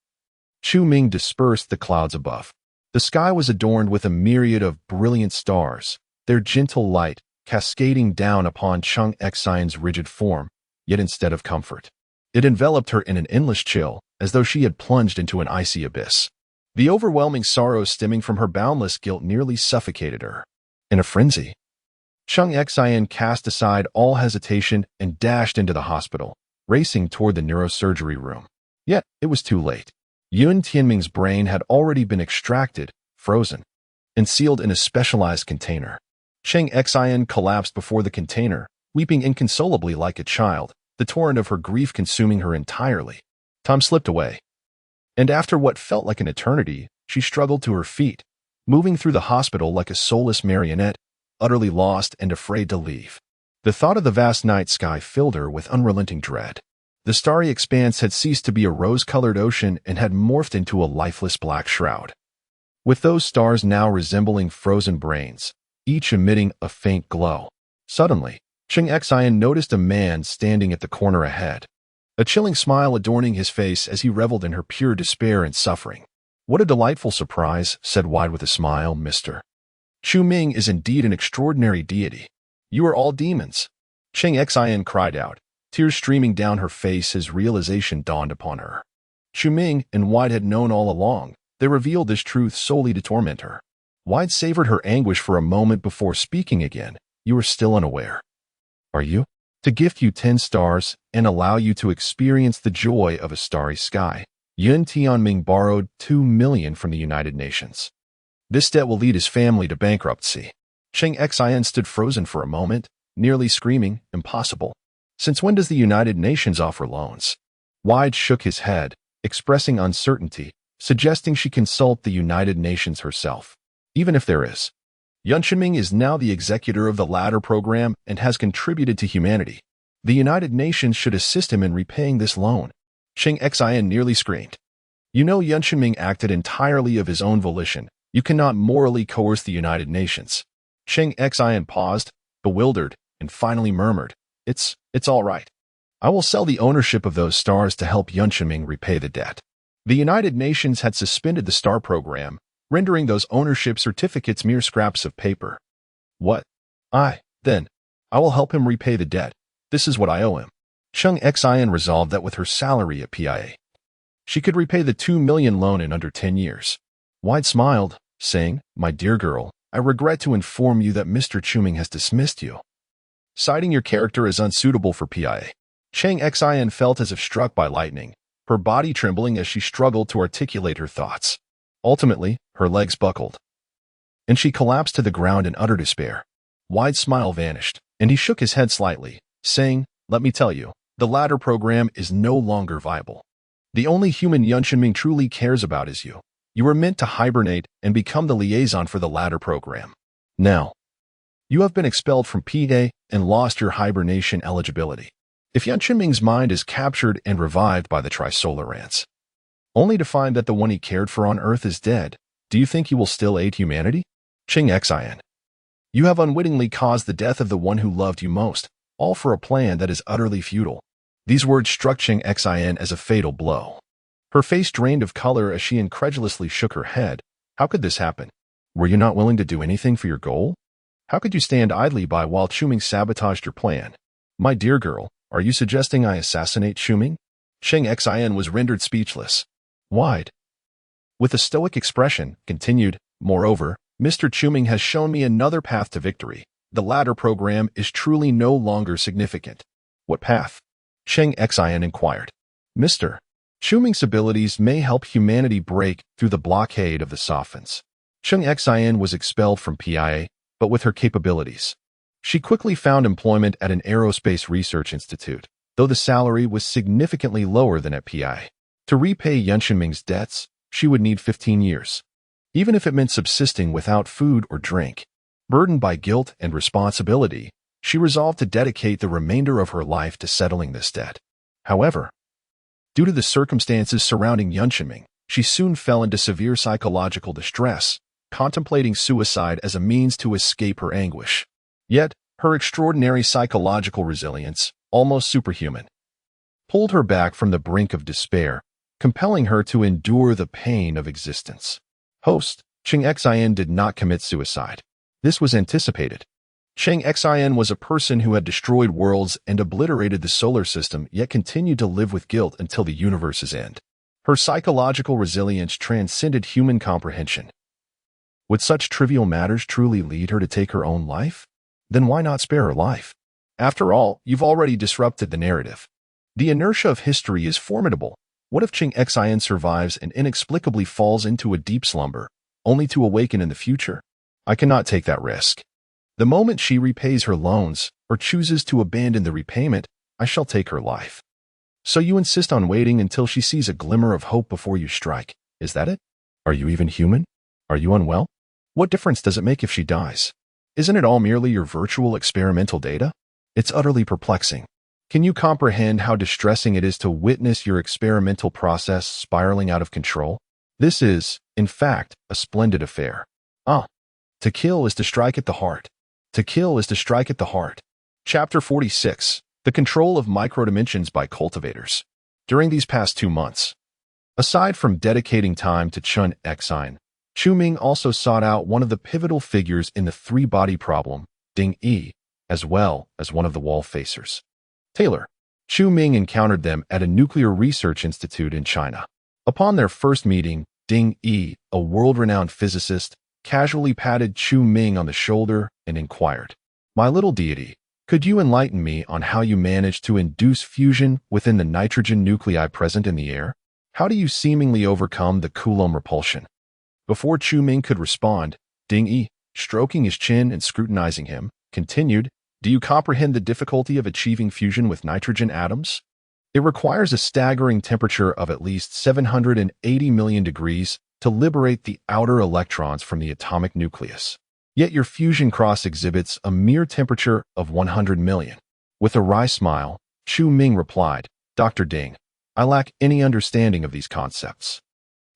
A: Chu Ming dispersed the clouds above. The sky was adorned with a myriad of brilliant stars, their gentle light cascading down upon Chang Xion's rigid form, yet instead of comfort, it enveloped her in an endless chill, as though she had plunged into an icy abyss. The overwhelming sorrow stemming from her boundless guilt nearly suffocated her. In a frenzy, Chang Xian cast aside all hesitation and dashed into the hospital, racing toward the neurosurgery room. Yet, it was too late. Yoon Tianming's brain had already been extracted, frozen, and sealed in a specialized container. Chang Xian collapsed before the container, weeping inconsolably like a child, the torrent of her grief consuming her entirely. Time slipped away, and after what felt like an eternity, she struggled to her feet, moving through the hospital like a soulless marionette, utterly lost and afraid to leave. The thought of the vast night sky filled her with unrelenting dread. The starry expanse had ceased to be a rose-colored ocean and had morphed into a lifeless black shroud, with those stars now resembling frozen brains, each emitting a faint glow. Suddenly, Chang Xian noticed a man standing at the corner ahead, a chilling smile adorning his face as he reveled in her pure despair and suffering. "What a delightful surprise," said Wide with a smile, "Mr. Chu Ming is indeed an extraordinary deity. You are all demons." Chang Xian cried out, tears streaming down her face as realization dawned upon her. Chu Ming and Wide had known all along. They revealed this truth solely to torment her. Wide savored her anguish for a moment before speaking again. "You are still unaware, are you? To gift you 10 stars and allow you to experience the joy of a starry sky. Yoon Tianming borrowed 2 million from the United Nations. This debt will lead his family to bankruptcy." Chang Xian stood frozen for a moment, nearly screaming, "Impossible. Since when does the United Nations offer loans?" Wide shook his head, expressing uncertainty, suggesting she consult the United Nations herself. "Even if there is, Yoon Tianming is now the executor of the latter program and has contributed to humanity. The United Nations should assist him in repaying this loan." Chang Xian nearly screamed. "You know Yoon Tianming acted entirely of his own volition. You cannot morally coerce the United Nations." Chang Xian paused, bewildered, and finally murmured, It's all right. I will sell the ownership of those stars to help Yoon Tianming repay the debt." The United Nations had suspended the star program, rendering those ownership certificates mere scraps of paper. "What? Then, I will help him repay the debt. This is what I owe him." Chang Xian resolved that with her salary at PIA, she could repay the 2 million loan in under 10 years. Wide smiled, saying, "My dear girl, I regret to inform you that Mr. Chu Ming has dismissed you, citing your character as unsuitable for PIA." Chang Xian felt as if struck by lightning, her body trembling as she struggled to articulate her thoughts. Ultimately, her legs buckled, and she collapsed to the ground in utter despair. Wide's smile vanished, and he shook his head slightly, saying, "Let me tell you, the latter program is no longer viable. The only human Yoon Tianming truly cares about is you. You were meant to hibernate and become the liaison for the latter program. Now, you have been expelled from PA and lost your hibernation eligibility. If Yan Qinming's mind is captured and revived by the trisolar ants, only to find that the one he cared for on Earth is dead, do you think he will still aid humanity? Qing Xin. You have unwittingly caused the death of the one who loved you most, all for a plan that is utterly futile. These words struck Qing Xin as a fatal blow. Her face drained of color as she incredulously shook her head. How could this happen? Were you not willing to do anything for your goal? How could you stand idly by while Quming sabotaged your plan? My dear girl, are you suggesting I assassinate Quming? Qing Xin was rendered speechless. Wide. With a stoic expression, continued, moreover, Mr. Quming has shown me another path to victory. The latter program is truly no longer significant. What path? Qing Xin inquired. Mr. Quming's abilities may help humanity break through the blockade of the Sophons. Qing Xin was expelled from PIA, but with her capabilities, she quickly found employment at an aerospace research institute, though the salary was significantly lower than at PI. To repay Yan Qinming's debts, she would need 15 years, even if it meant subsisting without food or drink. Burdened by guilt and responsibility, she resolved to dedicate the remainder of her life to settling this debt. However, due to the circumstances surrounding Yan Qinming, she soon fell into severe psychological distress, contemplating suicide as a means to escape her anguish. Yet, her extraordinary psychological resilience, almost superhuman, pulled her back from the brink of despair, compelling her to endure the pain of existence. Host, Qing Xin did not commit suicide. This was anticipated. Qing Xin was a person who had destroyed worlds and obliterated the solar system, yet continued to live with guilt until the universe's end. Her psychological resilience transcended human comprehension. Would such trivial matters truly lead her to take her own life? Then why not spare her life? After all, you've already disrupted the narrative. The inertia of history is formidable. What if Qing Xin survives and inexplicably falls into a deep slumber, only to awaken in the future? I cannot take that risk. The moment she repays her loans, or chooses to abandon the repayment, I shall take her life. So you insist on waiting until she sees a glimmer of hope before you strike. Is that it? Are you even human? Are you unwell? What difference does it make if she dies? Isn't it all merely your virtual experimental data? It's utterly perplexing. Can you comprehend how distressing it is to witness your experimental process spiraling out of control? This is, in fact, a splendid affair. To kill is to strike at the heart. To kill is to strike at the heart. Chapter 46. The Control of Microdimensions by Cultivators. During these past 2 months, aside from dedicating time to Qing Xin, Quming also sought out one of the pivotal figures in the three-body problem, Ding Yi, as well as one of the wall-facers, Taylor. Quming encountered them at a nuclear research institute in China. Upon their first meeting, Ding Yi, a world-renowned physicist, casually patted Quming on the shoulder and inquired, "My little deity, could you enlighten me on how you managed to induce fusion within the nitrogen nuclei present in the air? How do you seemingly overcome the Coulomb repulsion?" Before Quming could respond, Ding Yi, stroking his chin and scrutinizing him, continued, "Do you comprehend the difficulty of achieving fusion with nitrogen atoms? It requires a staggering temperature of at least 780 million degrees to liberate the outer electrons from the atomic nucleus. Yet your fusion cross exhibits a mere temperature of 100 million. With a wry smile, Quming replied, "Dr. Ding, I lack any understanding of these concepts.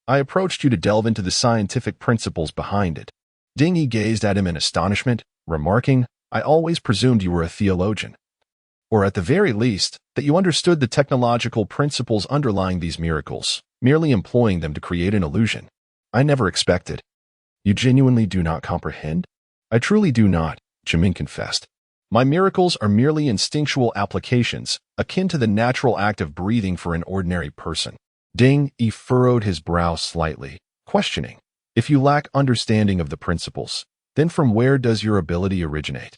A: I approached you to delve into the scientific principles behind it." Ding Yi gazed at him in astonishment, remarking, "I always presumed you were a theologian. Or at the very least, that you understood the technological principles underlying these miracles, merely employing them to create an illusion. I never expected." "You genuinely do not comprehend?" "I truly do not," Quming confessed. "My miracles are merely instinctual applications, akin to the natural act of breathing for an ordinary person." Ding Yi furrowed his brow slightly, questioning, "If you lack understanding of the principles, then from where does your ability originate?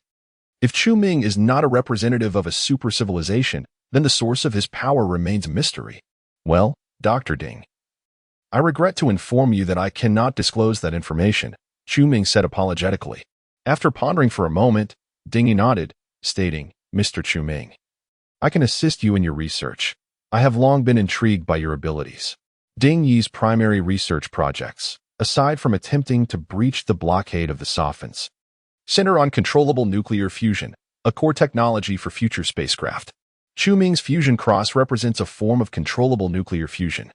A: If Quming is not a representative of a super-civilization, then the source of his power remains a mystery." "Well, Dr. Ding, I regret to inform you that I cannot disclose that information," Quming said apologetically. After pondering for a moment, Ding Yi nodded, stating, "Mr. Quming, I can assist you in your research. I have long been intrigued by your abilities." Ding Yi's primary research projects, aside from attempting to breach the blockade of the Sophons, center on controllable nuclear fusion, a core technology for future spacecraft. Chu Ming's fusion cross represents a form of controllable nuclear fusion.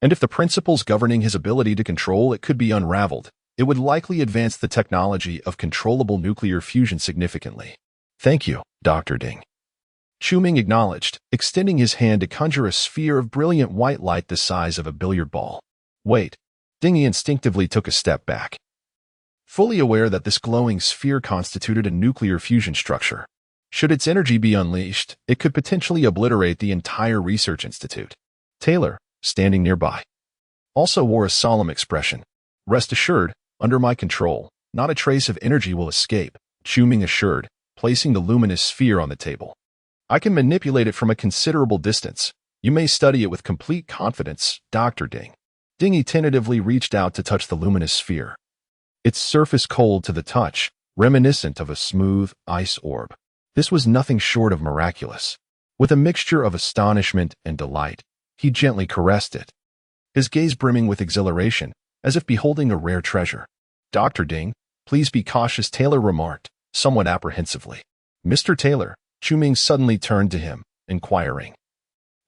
A: And if the principles governing his ability to control it could be unraveled, it would likely advance the technology of controllable nuclear fusion significantly. Thank you, Dr. Ding. Chu Ming acknowledged, extending his hand to conjure a sphere of brilliant white light the size of a billiard ball. Wait. Dingy instinctively took a step back, fully aware that this glowing sphere constituted a nuclear fusion structure. Should its energy be unleashed, it could potentially obliterate the entire research institute. Taylor, standing nearby, also wore a solemn expression. Rest assured, under my control, not a trace of energy will escape, Chu Ming assured, placing the luminous sphere on the table. I can manipulate it from a considerable distance. You may study it with complete confidence, Dr. Ding. Dingy tentatively reached out to touch the luminous sphere. Its surface cold to the touch, reminiscent of a smooth ice orb. This was nothing short of miraculous. With a mixture of astonishment and delight, he gently caressed it, his gaze brimming with exhilaration, as if beholding a rare treasure. Dr. Ding, please be cautious, Taylor remarked, somewhat apprehensively. Mr. Taylor, Chu Ming suddenly turned to him, inquiring.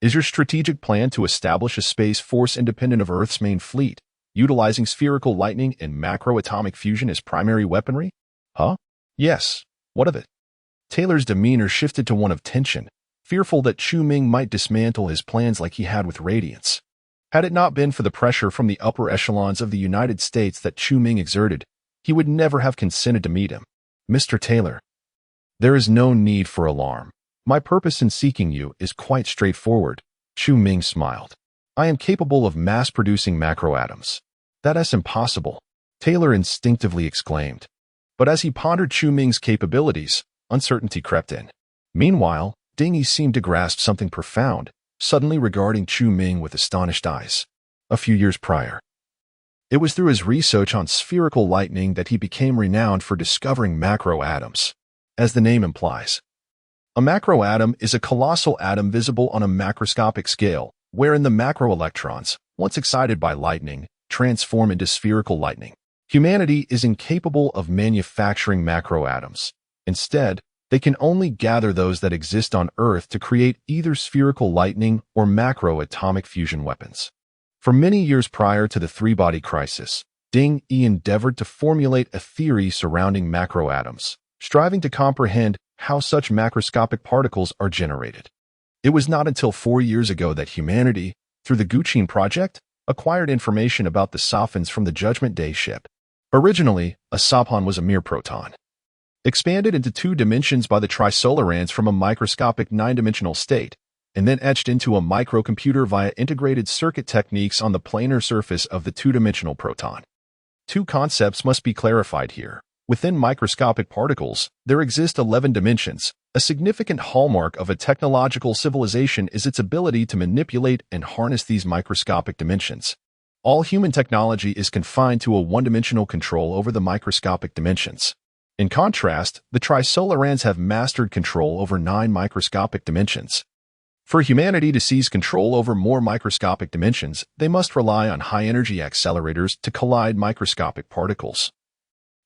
A: Is your strategic plan to establish a space force independent of Earth's main fleet, utilizing spherical lightning and macroatomic fusion as primary weaponry? Huh? Yes. What of it? Taylor's demeanor shifted to one of tension, fearful that Chu Ming might dismantle his plans like he had with Radiance. Had it not been for the pressure from the upper echelons of the United States that Chu Ming exerted, he would never have consented to meet him. Mr. Taylor, there is no need for alarm. My purpose in seeking you is quite straightforward, Chu Ming smiled. I am capable of mass-producing macroatoms. That is impossible, Taylor instinctively exclaimed. But as he pondered Chu Ming's capabilities, uncertainty crept in. Meanwhile, Dingy seemed to grasp something profound, suddenly regarding Chu Ming with astonished eyes. A few years prior, it was through his research on spherical lightning that he became renowned for discovering macroatoms. As the name implies, a macroatom is a colossal atom visible on a macroscopic scale, wherein the macroelectrons, once excited by lightning, transform into spherical lightning. Humanity is incapable of manufacturing macroatoms. Instead, they can only gather those that exist on Earth to create either spherical lightning or macroatomic fusion weapons. For many years prior to the three-body crisis, Ding Yi endeavored to formulate a theory surrounding macroatoms, striving to comprehend how such macroscopic particles are generated. It was not until 4 years ago that humanity, through the Guqin project, acquired information about the Sophons from the Judgment Day ship. Originally, a Sophon was a mere proton, expanded into 2 dimensions by the Trisolarans from a microscopic 9-dimensional state, and then etched into a microcomputer via integrated circuit techniques on the planar surface of the 2-dimensional proton. 2 concepts must be clarified here. Within microscopic particles, there exist 11 dimensions. A significant hallmark of a technological civilization is its ability to manipulate and harness these microscopic dimensions. All human technology is confined to a one-dimensional control over the microscopic dimensions. In contrast, the Trisolarans have mastered control over 9 microscopic dimensions. For humanity to seize control over more microscopic dimensions, they must rely on high-energy accelerators to collide microscopic particles,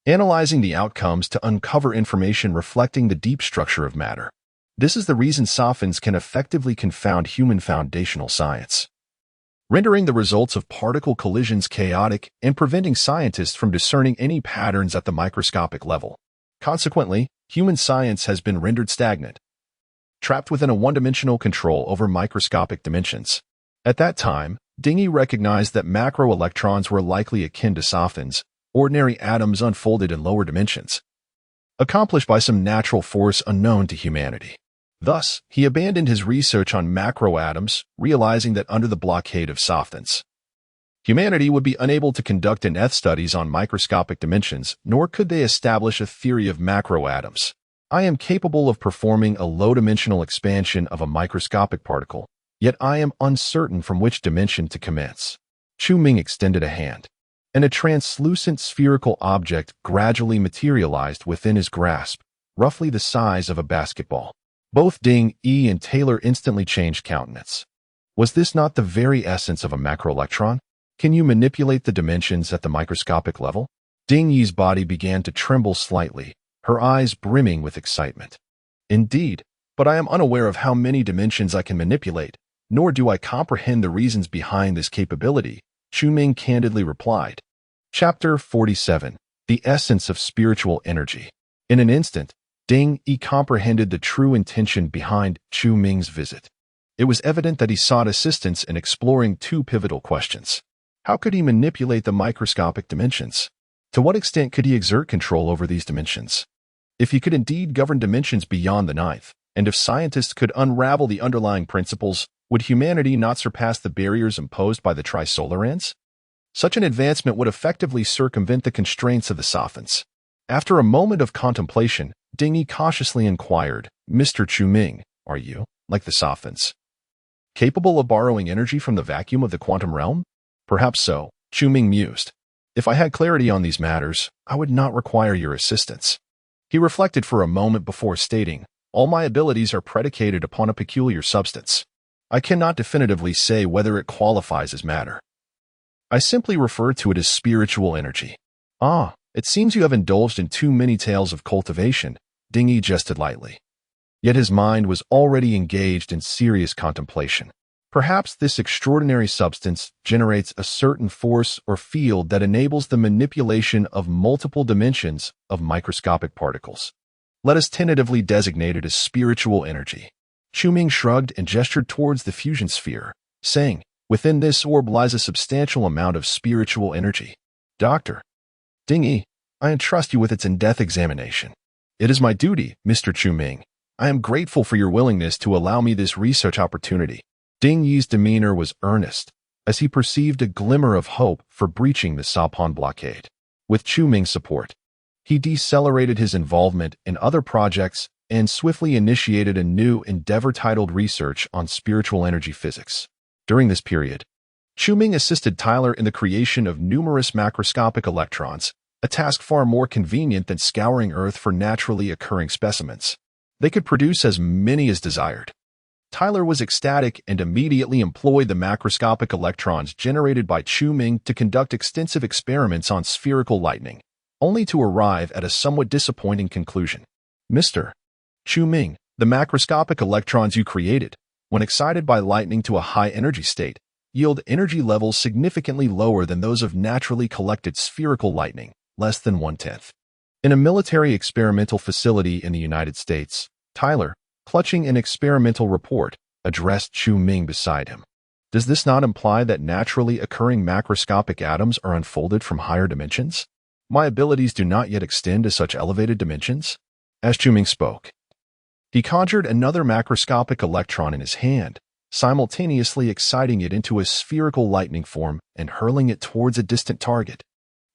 A: analyzing the outcomes to uncover information reflecting the deep structure of matter. This is the reason Sophons can effectively confound human foundational science, rendering the results of particle collisions chaotic and preventing scientists from discerning any patterns at the microscopic level. Consequently, human science has been rendered stagnant, trapped within a one-dimensional control over microscopic dimensions. At that time, Dingy recognized that macroelectrons were likely akin to Sophons, ordinary atoms unfolded in lower dimensions, accomplished by some natural force unknown to humanity. Thus, he abandoned his research on macroatoms, realizing that under the blockade of Sophons, humanity would be unable to conduct in-depth studies on microscopic dimensions, nor could they establish a theory of macroatoms. I am capable of performing a low-dimensional expansion of a microscopic particle, yet I am uncertain from which dimension to commence. Chu Ming extended a hand, and a translucent spherical object gradually materialized within his grasp, roughly the size of a basketball. Both Ding Yi and Taylor instantly changed countenance. Was this not the very essence of a macroelectron? Can you manipulate the dimensions at the microscopic level? Ding Yi's body began to tremble slightly, her eyes brimming with excitement. Indeed, but I am unaware of how many dimensions I can manipulate, nor do I comprehend the reasons behind this capability, Chu-Ming candidly replied. Chapter 47. The Essence of Spiritual Energy. In an instant, Ding-Yi comprehended the true intention behind Chu-Ming's visit. It was evident that he sought assistance in exploring two pivotal questions. How could he manipulate the microscopic dimensions? To what extent could he exert control over these dimensions? If he could indeed govern dimensions beyond the ninth, and if scientists could unravel the underlying principles, would humanity not surpass the barriers imposed by the Trisolarans? Such an advancement would effectively circumvent the constraints of the Sophons. After a moment of contemplation, Ding-Yi cautiously inquired, Mr. Chu-Ming, are you, like the Sophons, capable of borrowing energy from the vacuum of the quantum realm? Perhaps so, Chu-Ming mused. If I had clarity on these matters, I would not require your assistance. He reflected for a moment before stating, all my abilities are predicated upon a peculiar substance. I cannot definitively say whether it qualifies as matter. I simply refer to it as spiritual energy. Ah, it seems you have indulged in too many tales of cultivation, Ding-Yi jested lightly. Yet his mind was already engaged in serious contemplation. Perhaps this extraordinary substance generates a certain force or field that enables the manipulation of multiple dimensions of microscopic particles. Let us tentatively designate it as spiritual energy. Chu-Ming shrugged and gestured towards the fusion sphere, saying, within this orb lies a substantial amount of spiritual energy. Dr. Ding-Yi, I entrust you with its in-depth examination. It is my duty, Mr. Chu-Ming. I am grateful for your willingness to allow me this research opportunity. Ding-Yi's demeanor was earnest, as he perceived a glimmer of hope for breaching the Sapon blockade. With Chu-Ming's support, he decelerated his involvement in other projects and swiftly initiated a new endeavor titled Research on Spiritual Energy Physics. During this period, Chu-Ming assisted Tyler in the creation of numerous macroscopic electrons, a task far more convenient than scouring Earth for naturally occurring specimens. They could produce as many as desired. Tyler was ecstatic and immediately employed the macroscopic electrons generated by Chu-Ming to conduct extensive experiments on spherical lightning, only to arrive at a somewhat disappointing conclusion. Mr. Chu-Ming, the macroscopic electrons you created, when excited by lightning to a high energy state, yield energy levels significantly lower than those of naturally collected spherical lightning, less than 1/10. In a military experimental facility in the United States, Tyler, clutching an experimental report, addressed Chu-Ming beside him. Does this not imply that naturally occurring macroscopic atoms are unfolded from higher dimensions? My abilities do not yet extend to such elevated dimensions? As Chu-Ming spoke, he conjured another macroscopic electron in his hand, simultaneously exciting it into a spherical lightning form and hurling it towards a distant target.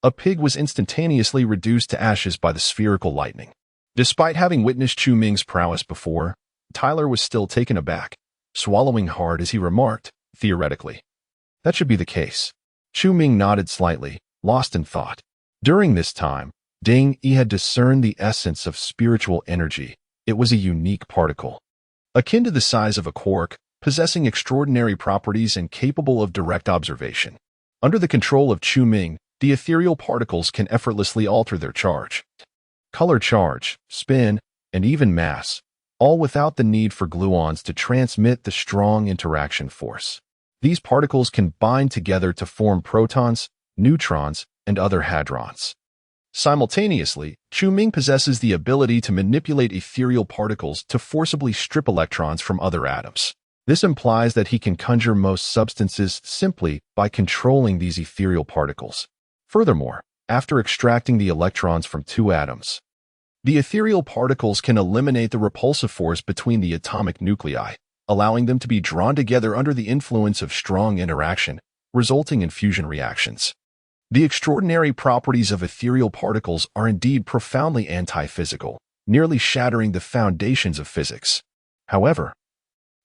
A: A pig was instantaneously reduced to ashes by the spherical lightning. Despite having witnessed Chu-Ming's prowess before, Tyler was still taken aback, swallowing hard as he remarked, theoretically. That should be the case. Chu-Ming nodded slightly, lost in thought. During this time, Ding-Yi had discerned the essence of spiritual energy. It was a unique particle, akin to the size of a quark, possessing extraordinary properties and capable of direct observation. Under the control of Chu-Ming, the ethereal particles can effortlessly alter their charge, color charge, spin, and even mass, all without the need for gluons to transmit the strong interaction force. These particles can bind together to form protons, neutrons, and other hadrons. Simultaneously, Chu-Ming possesses the ability to manipulate ethereal particles to forcibly strip electrons from other atoms. This implies that he can conjure most substances simply by controlling these ethereal particles. Furthermore, after extracting the electrons from two atoms, the ethereal particles can eliminate the repulsive force between the atomic nuclei, allowing them to be drawn together under the influence of strong interaction, resulting in fusion reactions. The extraordinary properties of ethereal particles are indeed profoundly anti-physical, nearly shattering the foundations of physics. However,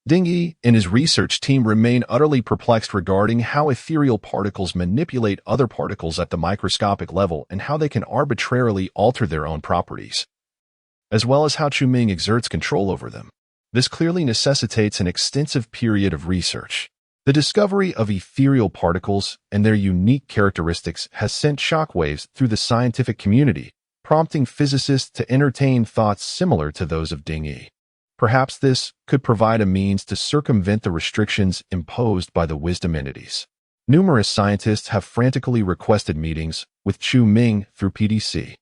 A: Ding-Yi and his research team remain utterly perplexed regarding how ethereal particles manipulate other particles at the microscopic level and how they can arbitrarily alter their own properties, as well as how Chu-Ming exerts control over them. This clearly necessitates an extensive period of research. The discovery of ethereal particles and their unique characteristics has sent shockwaves through the scientific community, prompting physicists to entertain thoughts similar to those of Ding-Yi. Perhaps this could provide a means to circumvent the restrictions imposed by the wisdom entities. Numerous scientists have frantically requested meetings with Chu Ming through PDC,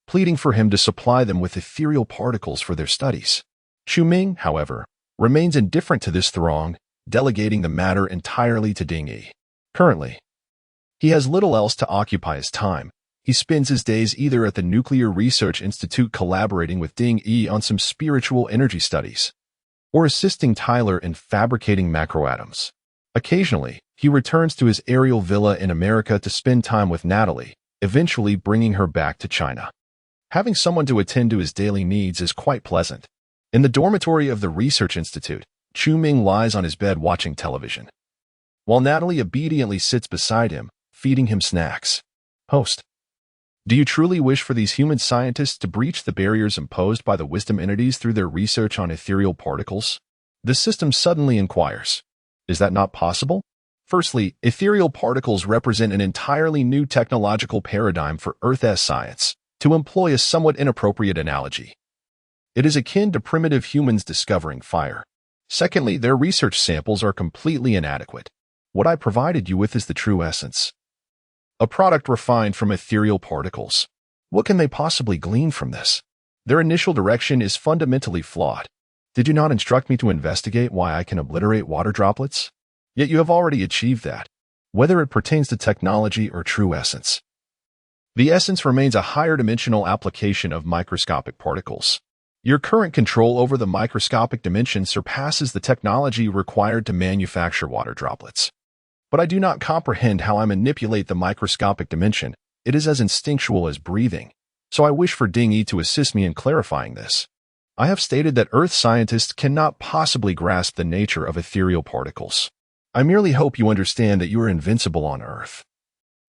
A: pleading for him to supply them with ethereal particles for their studies. Chu Ming, however, remains indifferent to this throng, delegating the matter entirely to Ding Yi. Currently, he has little else to occupy his time. He spends his days either at the Nuclear Research Institute collaborating with Ding Yi on some spiritual energy studies, or assisting Tyler in fabricating macroatoms. Occasionally, he returns to his aerial villa in America to spend time with Natalie, eventually bringing her back to China. Having someone to attend to his daily needs is quite pleasant. In the dormitory of the Research Institute, Chu Ming lies on his bed watching television, while Natalie obediently sits beside him, feeding him snacks. Host: do you truly wish for these human scientists to breach the barriers imposed by the wisdom entities through their research on ethereal particles? The system suddenly inquires. Is that not possible? Firstly, ethereal particles represent an entirely new technological paradigm for Earth's science. To employ a somewhat inappropriate analogy, it is akin to primitive humans discovering fire. Secondly, their research samples are completely inadequate. What I provided you with is the true essence, a product refined from ethereal particles. What can they possibly glean from this? Their initial direction is fundamentally flawed. Did you not instruct me to investigate why I can obliterate water droplets? Yet you have already achieved that, whether it pertains to technology or true essence. The essence remains a higher dimensional application of microscopic particles. Your current control over the microscopic dimension surpasses the technology required to manufacture water droplets. But I do not comprehend how I manipulate the microscopic dimension. It is as instinctual as breathing. So I wish for Ding Yi to assist me in clarifying this. I have stated that Earth scientists cannot possibly grasp the nature of ethereal particles. I merely hope you understand that you are invincible on Earth,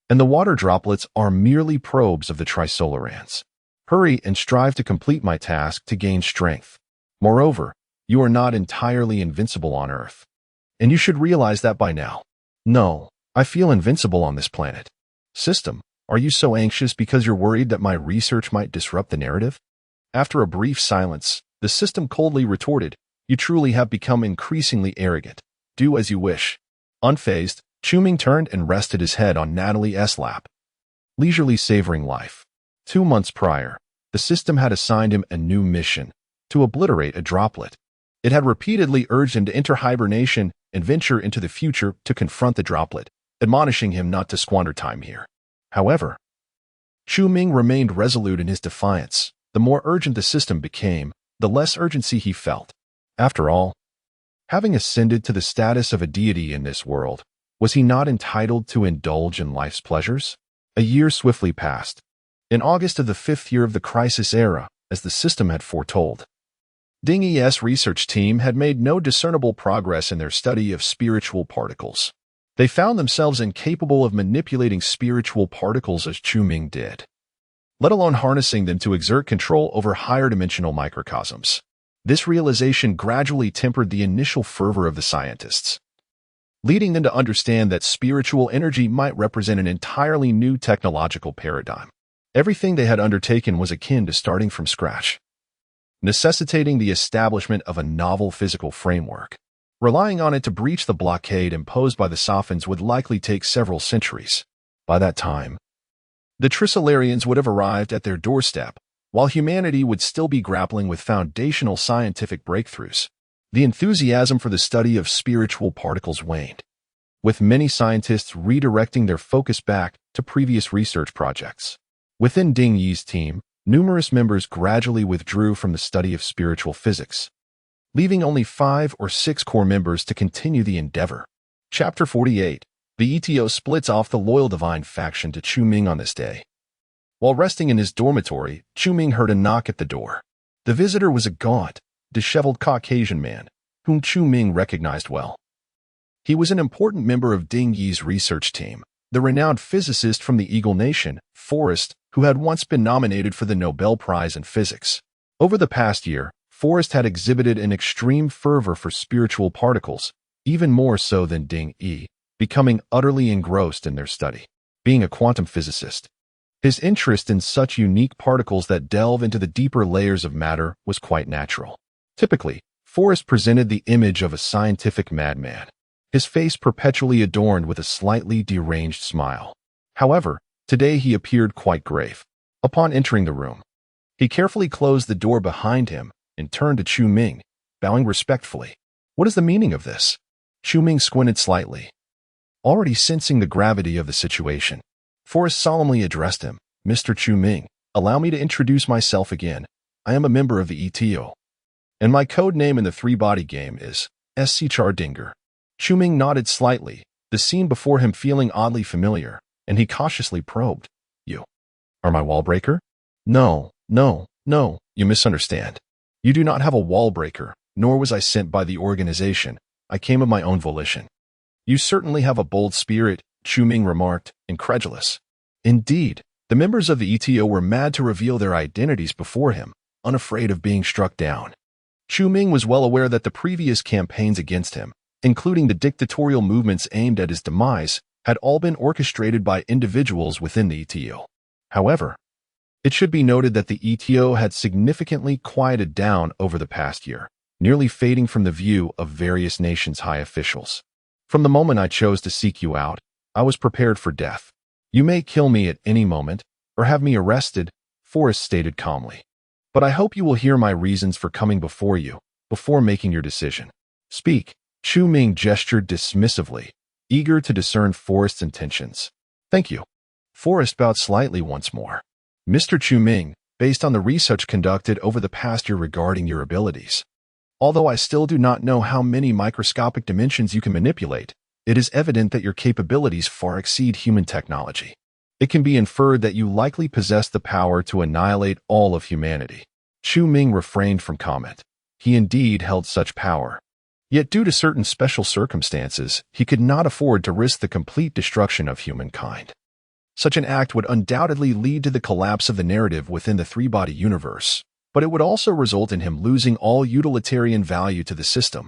A: and the water droplets are merely probes of the trisolarans. Hurry and strive to complete my task to gain strength. Moreover, you are not entirely invincible on Earth, and you should realize that by now. No, I feel invincible on this planet. System, are you so anxious because you're worried that my research might disrupt the narrative? After a brief silence, the system coldly retorted, you truly have become increasingly arrogant. Do as you wish. Unfazed, Chu Ming turned and rested his head on Natalie's lap, leisurely savoring life. 2 months prior, the system had assigned him a new mission, to obliterate a droplet. It had repeatedly urged him to enter hibernation and venture into the future to confront the droplet, admonishing him not to squander time here. However, Chu Ming remained resolute in his defiance. The more urgent the system became, the less urgency he felt. After all, having ascended to the status of a deity in this world, was he not entitled to indulge in life's pleasures? A year swiftly passed. In August of the 5th year of the crisis era, as the system had foretold, Ding Yi's research team had made no discernible progress in their study of spiritual particles. They found themselves incapable of manipulating spiritual particles as Chu Ming did, let alone harnessing them to exert control over higher dimensional microcosms. This realization gradually tempered the initial fervor of the scientists, leading them to understand that spiritual energy might represent an entirely new technological paradigm. Everything they had undertaken was akin to starting from scratch, necessitating the establishment of a novel physical framework. Relying on it to breach the blockade imposed by the Sophins would likely take several centuries. By that time, the Trisolarians would have arrived at their doorstep, while humanity would still be grappling with foundational scientific breakthroughs. The enthusiasm for the study of spiritual particles waned, with many scientists redirecting their focus back to previous research projects. Within Ding Yi's team, numerous members gradually withdrew from the study of spiritual physics, leaving only 5 or 6 core members to continue the endeavor. Chapter 48. The ETO splits off the loyal divine faction to Chu Ming on this day. While resting in his dormitory, Chu Ming heard a knock at the door. The visitor was a gaunt, disheveled Caucasian man, whom Chu Ming recognized well. He was an important member of Ding Yi's research team, the renowned physicist from the Eagle Nation, Forrest, who had once been nominated for the Nobel Prize in Physics. Over the past year, Forrest had exhibited an extreme fervor for spiritual particles, even more so than Ding Yi, becoming utterly engrossed in their study. Being a quantum physicist, his interest in such unique particles that delve into the deeper layers of matter was quite natural. Typically, Forrest presented the image of a scientific madman, his face perpetually adorned with a slightly deranged smile. However, today he appeared quite grave. Upon entering the room, he carefully closed the door behind him and turned to Chu Ming, bowing respectfully. What is the meaning of this? Chu Ming squinted slightly, already sensing the gravity of the situation. Forrest solemnly addressed him. Mr. Chu Ming, allow me to introduce myself again. I am a member of the ETO, and my code name in the three-body game is SC Chardinger. Chu Ming nodded slightly, the scene before him feeling oddly familiar, and he cautiously probed. You are my wall breaker? No, you misunderstand. You do not have a wall breaker, nor was I sent by the organization. I came of my own volition. You certainly have a bold spirit, Chu Ming remarked, incredulous. Indeed, the members of the ETO were mad to reveal their identities before him, unafraid of being struck down. Chu Ming was well aware that the previous campaigns against him, including the dictatorial movements aimed at his demise, had all been orchestrated by individuals within the ETO. However, it should be noted that the ETO had significantly quieted down over the past year, nearly fading from the view of various nations' high officials. From the moment I chose to seek you out, I was prepared for death. You may kill me at any moment, or have me arrested, Forrest stated calmly. But I hope you will hear my reasons for coming before you, before making your decision. Speak. Chu Ming gestured dismissively, eager to discern Forrest's intentions. Thank you. Forrest bowed slightly once more. Mr. Chu Ming, based on the research conducted over the past year regarding your abilities, although I still do not know how many microscopic dimensions you can manipulate, it is evident that your capabilities far exceed human technology. It can be inferred that you likely possess the power to annihilate all of humanity. Chu Ming refrained from comment. He indeed held such power. Yet due to certain special circumstances, he could not afford to risk the complete destruction of humankind. Such an act would undoubtedly lead to the collapse of the narrative within the three-body universe, but it would also result in him losing all utilitarian value to the system.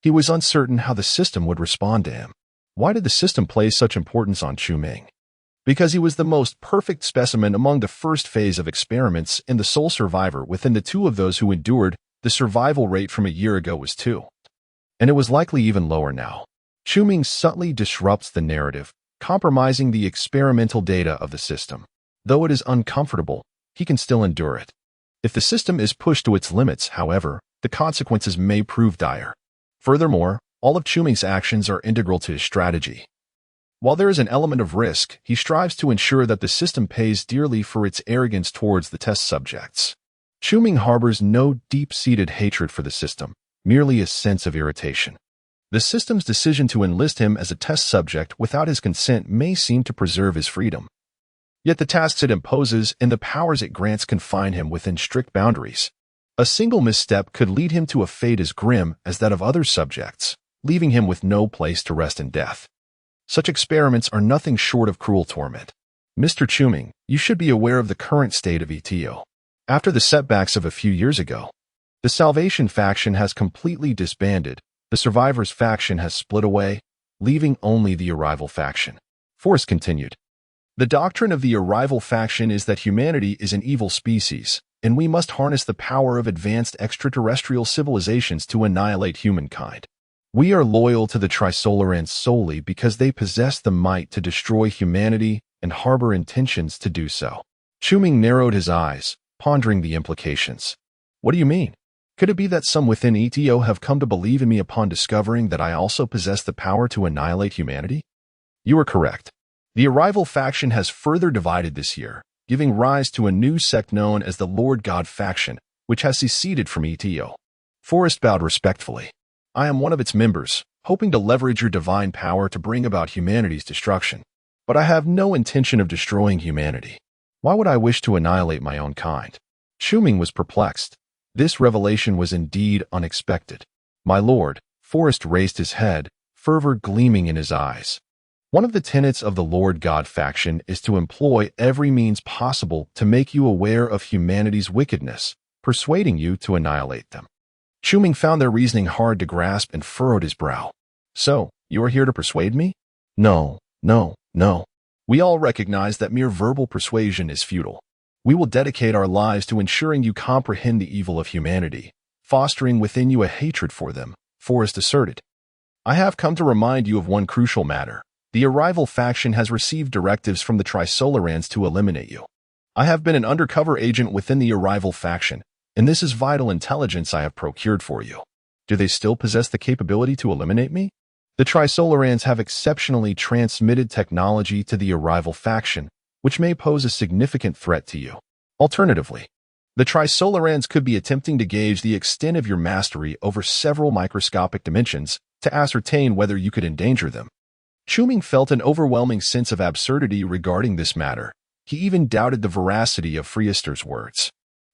A: He was uncertain how the system would respond to him. Why did the system place such importance on Chu Ming? Because he was the most perfect specimen among the first phase of experiments, and the sole survivor within the two of those who endured. The survival rate from a year ago was 2. And it was likely even lower now. Chu Ming subtly disrupts the narrative, compromising the experimental data of the system. Though it is uncomfortable, he can still endure it. If the system is pushed to its limits, however, the consequences may prove dire. Furthermore, all of Chu Ming's actions are integral to his strategy. While there is an element of risk, he strives to ensure that the system pays dearly for its arrogance towards the test subjects. Chu Ming harbors no deep-seated hatred for the system, merely a sense of irritation. The system's decision to enlist him as a test subject without his consent may seem to preserve his freedom. Yet the tasks it imposes and the powers it grants confine him within strict boundaries. A single misstep could lead him to a fate as grim as that of other subjects, leaving him with no place to rest in death. Such experiments are nothing short of cruel torment. Mr. Chu Ming, you should be aware of the current state of ETO. After the setbacks of a few years ago, the Salvation faction has completely disbanded, the Survivors faction has split away, leaving only the Arrival faction. Forrest continued. The doctrine of the Arrival faction is that humanity is an evil species, and we must harness the power of advanced extraterrestrial civilizations to annihilate humankind. We are loyal to the Trisolarans solely because they possess the might to destroy humanity and harbor intentions to do so. Chu Ming narrowed his eyes, pondering the implications. What do you mean? Could it be that some within ETO have come to believe in me upon discovering that I also possess the power to annihilate humanity? You are correct. The Arrival faction has further divided this year, giving rise to a new sect known as the Lord God faction, which has seceded from ETO. Forrest bowed respectfully. I am one of its members, hoping to leverage your divine power to bring about humanity's destruction. But I have no intention of destroying humanity. Why would I wish to annihilate my own kind? Chu Ming was perplexed. This revelation was indeed unexpected. My lord, Forrest raised his head, fervor gleaming in his eyes. One of the tenets of the Lord God faction is to employ every means possible to make you aware of humanity's wickedness, persuading you to annihilate them. Chu Ming found their reasoning hard to grasp and furrowed his brow. So, you are here to persuade me? No. We all recognize that mere verbal persuasion is futile. We will dedicate our lives to ensuring you comprehend the evil of humanity, fostering within you a hatred for them, Forrest asserted. I have come to remind you of one crucial matter. The Arrival faction has received directives from the Trisolarans to eliminate you. I have been an undercover agent within the Arrival faction, and this is vital intelligence I have procured for you. Do they still possess the capability to eliminate me? The Trisolarans have exceptionally transmitted technology to the Arrival faction, which may pose a significant threat to you. Alternatively, the Trisolarans could be attempting to gauge the extent of your mastery over several microscopic dimensions to ascertain whether you could endanger them. Chuming felt an overwhelming sense of absurdity regarding this matter. He even doubted the veracity of Friester's words.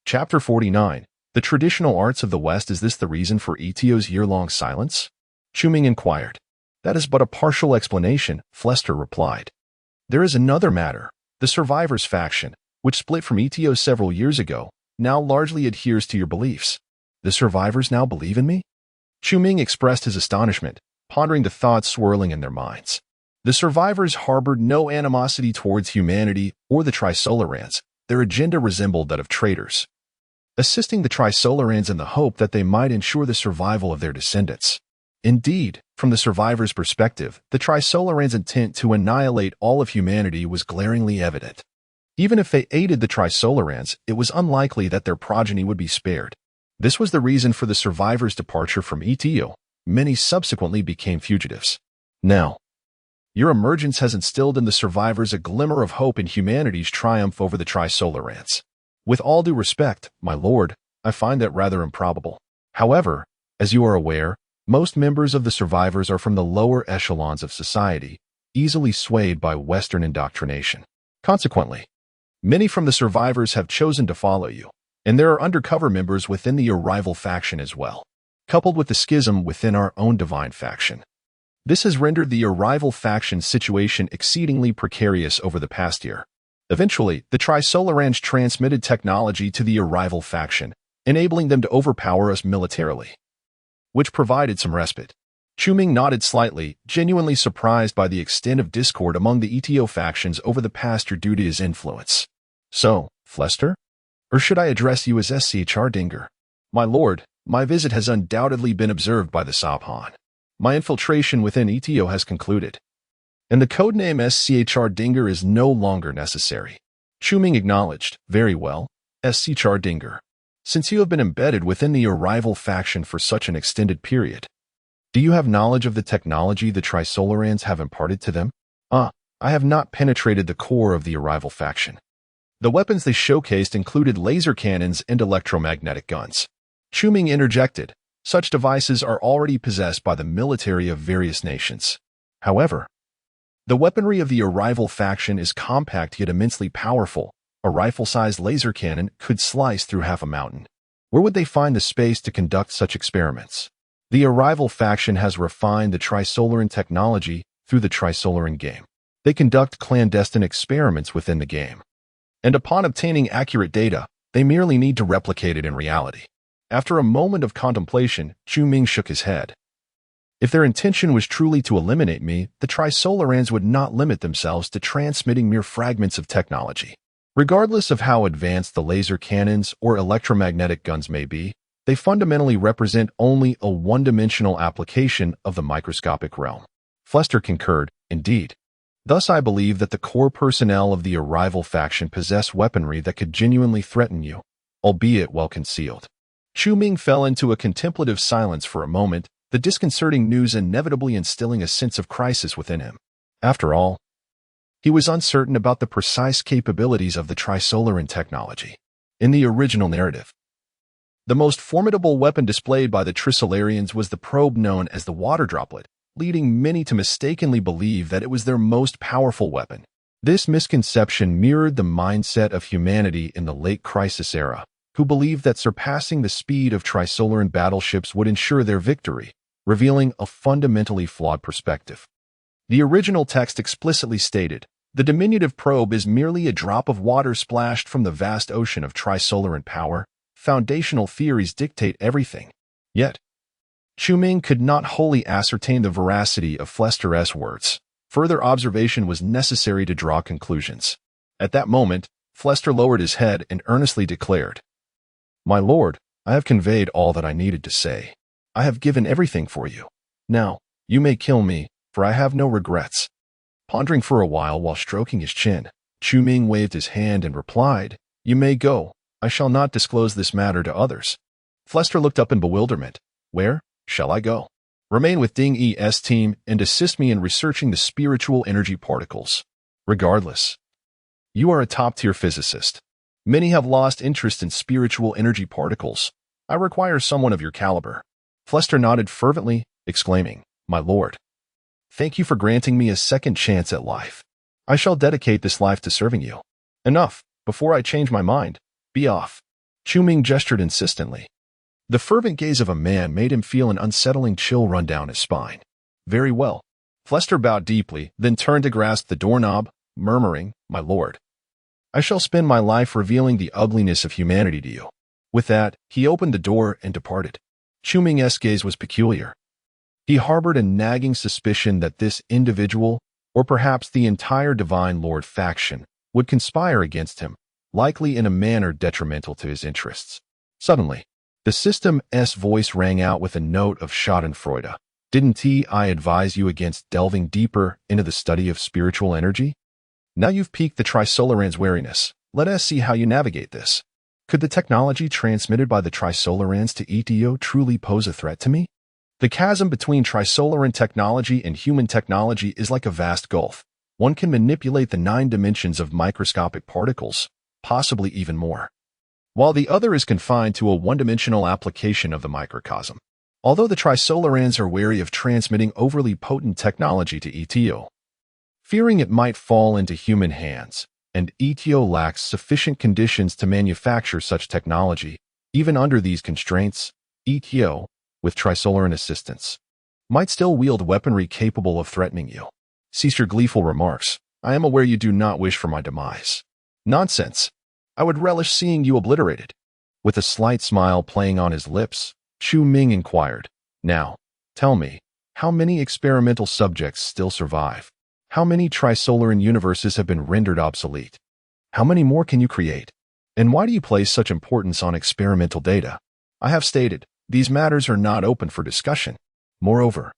A: Chapter 49. The Traditional Arts of the West. Is this the reason for Etio's year-long silence? Chuming inquired. That is but a partial explanation, Flester replied. There is another matter. The Survivors faction, which split from Etio several years ago, now largely adheres to your beliefs. The Survivors now believe in me? Chuming expressed his astonishment, pondering the thoughts swirling in their minds. The Survivors harbored no animosity towards humanity or the Trisolarans. Their agenda resembled that of traitors, assisting the Trisolarans in the hope that they might ensure the survival of their descendants. Indeed, from the Survivors' perspective, the Trisolarans' intent to annihilate all of humanity was glaringly evident. Even if they aided the Trisolarans, it was unlikely that their progeny would be spared. This was the reason for the Survivors' departure from Etio. Many subsequently became fugitives. Now, your emergence has instilled in the Survivors a glimmer of hope in humanity's triumph over the Trisolarans. With all due respect, my lord, I find that rather improbable. However, as you are aware, most members of the Survivors are from the lower echelons of society, easily swayed by Western indoctrination. Consequently, many from the Survivors have chosen to follow you, and there are undercover members within the Arrival faction as well, coupled with the schism within our own Divine faction. This has rendered the Arrival faction's situation exceedingly precarious over the past year. Eventually, the Trisolarans transmitted technology to the Arrival faction, enabling them to overpower us militarily, which provided some respite. Chuming nodded slightly, genuinely surprised by the extent of discord among the Etio factions over the past year due to his influence. So, Flester? Or should I address you as Schr Dinger? My lord, my visit has undoubtedly been observed by the Sabhan. My infiltration within Etio has concluded, and the codename Schr Dinger is no longer necessary. Chuming acknowledged. Very well, Schr Dinger. Since you have been embedded within the Arrival faction for such an extended period, do you have knowledge of the technology the Trisolarans have imparted to them? I have not penetrated the core of the Arrival faction. The weapons they showcased included laser cannons and electromagnetic guns. Chuming interjected. Such devices are already possessed by the military of various nations. However, the weaponry of the Arrival faction is compact yet immensely powerful. A rifle-sized laser cannon could slice through half a mountain. Where would they find the space to conduct such experiments? The Arrival faction has refined the Trisolaran technology through the Trisolaran game. They conduct clandestine experiments within the game, and upon obtaining accurate data, they merely need to replicate it in reality. After a moment of contemplation, Chuming shook his head. If their intention was truly to eliminate me, the Trisolarans would not limit themselves to transmitting mere fragments of technology. Regardless of how advanced the laser cannons or electromagnetic guns may be, they fundamentally represent only a one-dimensional application of the microscopic realm. Flester concurred, indeed. Thus I believe that the core personnel of the Arrival faction possess weaponry that could genuinely threaten you, albeit well concealed. Chuming fell into a contemplative silence for a moment, the disconcerting news inevitably instilling a sense of crisis within him. After all, he was uncertain about the precise capabilities of the Trisolaran technology. In the original narrative, the most formidable weapon displayed by the Trisolarians was the probe known as the water droplet, leading many to mistakenly believe that it was their most powerful weapon. This misconception mirrored the mindset of humanity in the late Crisis era, who believed that surpassing the speed of Trisolaran battleships would ensure their victory, revealing a fundamentally flawed perspective. The original text explicitly stated, "The diminutive probe is merely a drop of water splashed from the vast ocean of Trisolaran power. Foundational theories dictate everything." Yet, Chuming could not wholly ascertain the veracity of Flester's words. Further observation was necessary to draw conclusions. At that moment, Flester lowered his head and earnestly declared, "My lord, I have conveyed all that I needed to say. I have given everything for you. Now, you may kill me, for I have no regrets." Pondering for a while stroking his chin, Chu Ming waved his hand and replied, "You may go. I shall not disclose this matter to others." Flester looked up in bewilderment. "Where shall I go?" "Remain with Ding E's team and assist me in researching the spiritual energy particles. Regardless, you are a top-tier physicist. Many have lost interest in spiritual energy particles. I require someone of your caliber." Flester nodded fervently, exclaiming, "My lord, thank you for granting me a second chance at life. I shall dedicate this life to serving you. Enough, before I change my mind. Be off." Chu Ming gestured insistently. The fervent gaze of a man made him feel an unsettling chill run down his spine. "Very well." Flester bowed deeply, then turned to grasp the doorknob, murmuring, "My lord, I shall spend my life revealing the ugliness of humanity to you." With that, he opened the door and departed. Chu Ming's gaze was peculiar. He harbored a nagging suspicion that this individual, or perhaps the entire Divine Lord faction, would conspire against him, likely in a manner detrimental to his interests. Suddenly, the system's voice rang out with a note of schadenfreude. "Didn't I advise you against delving deeper into the study of spiritual energy? Now you've piqued the Trisolaran's wariness. Let us see how you navigate this. Could the technology transmitted by the Trisolarans to ETO truly pose a threat to me? The chasm between Trisolaran technology and human technology is like a vast gulf. One can manipulate the 9 dimensions of microscopic particles, possibly even more, while the other is confined to a one-dimensional application of the microcosm. Although the Trisolarans are wary of transmitting overly potent technology to ETO, fearing it might fall into human hands, and ETO lacks sufficient conditions to manufacture such technology, even under these constraints, ETO, with Trisolaran assistance, might still wield weaponry capable of threatening you. Cease your gleeful remarks. I am aware you do not wish for my demise." "Nonsense. I would relish seeing you obliterated." With a slight smile playing on his lips, Chu Ming inquired, "Now, tell me, how many experimental subjects still survive? How many Trisolaran universes have been rendered obsolete? How many more can you create? And why do you place such importance on experimental data? I have stated, these matters are not open for discussion. Moreover,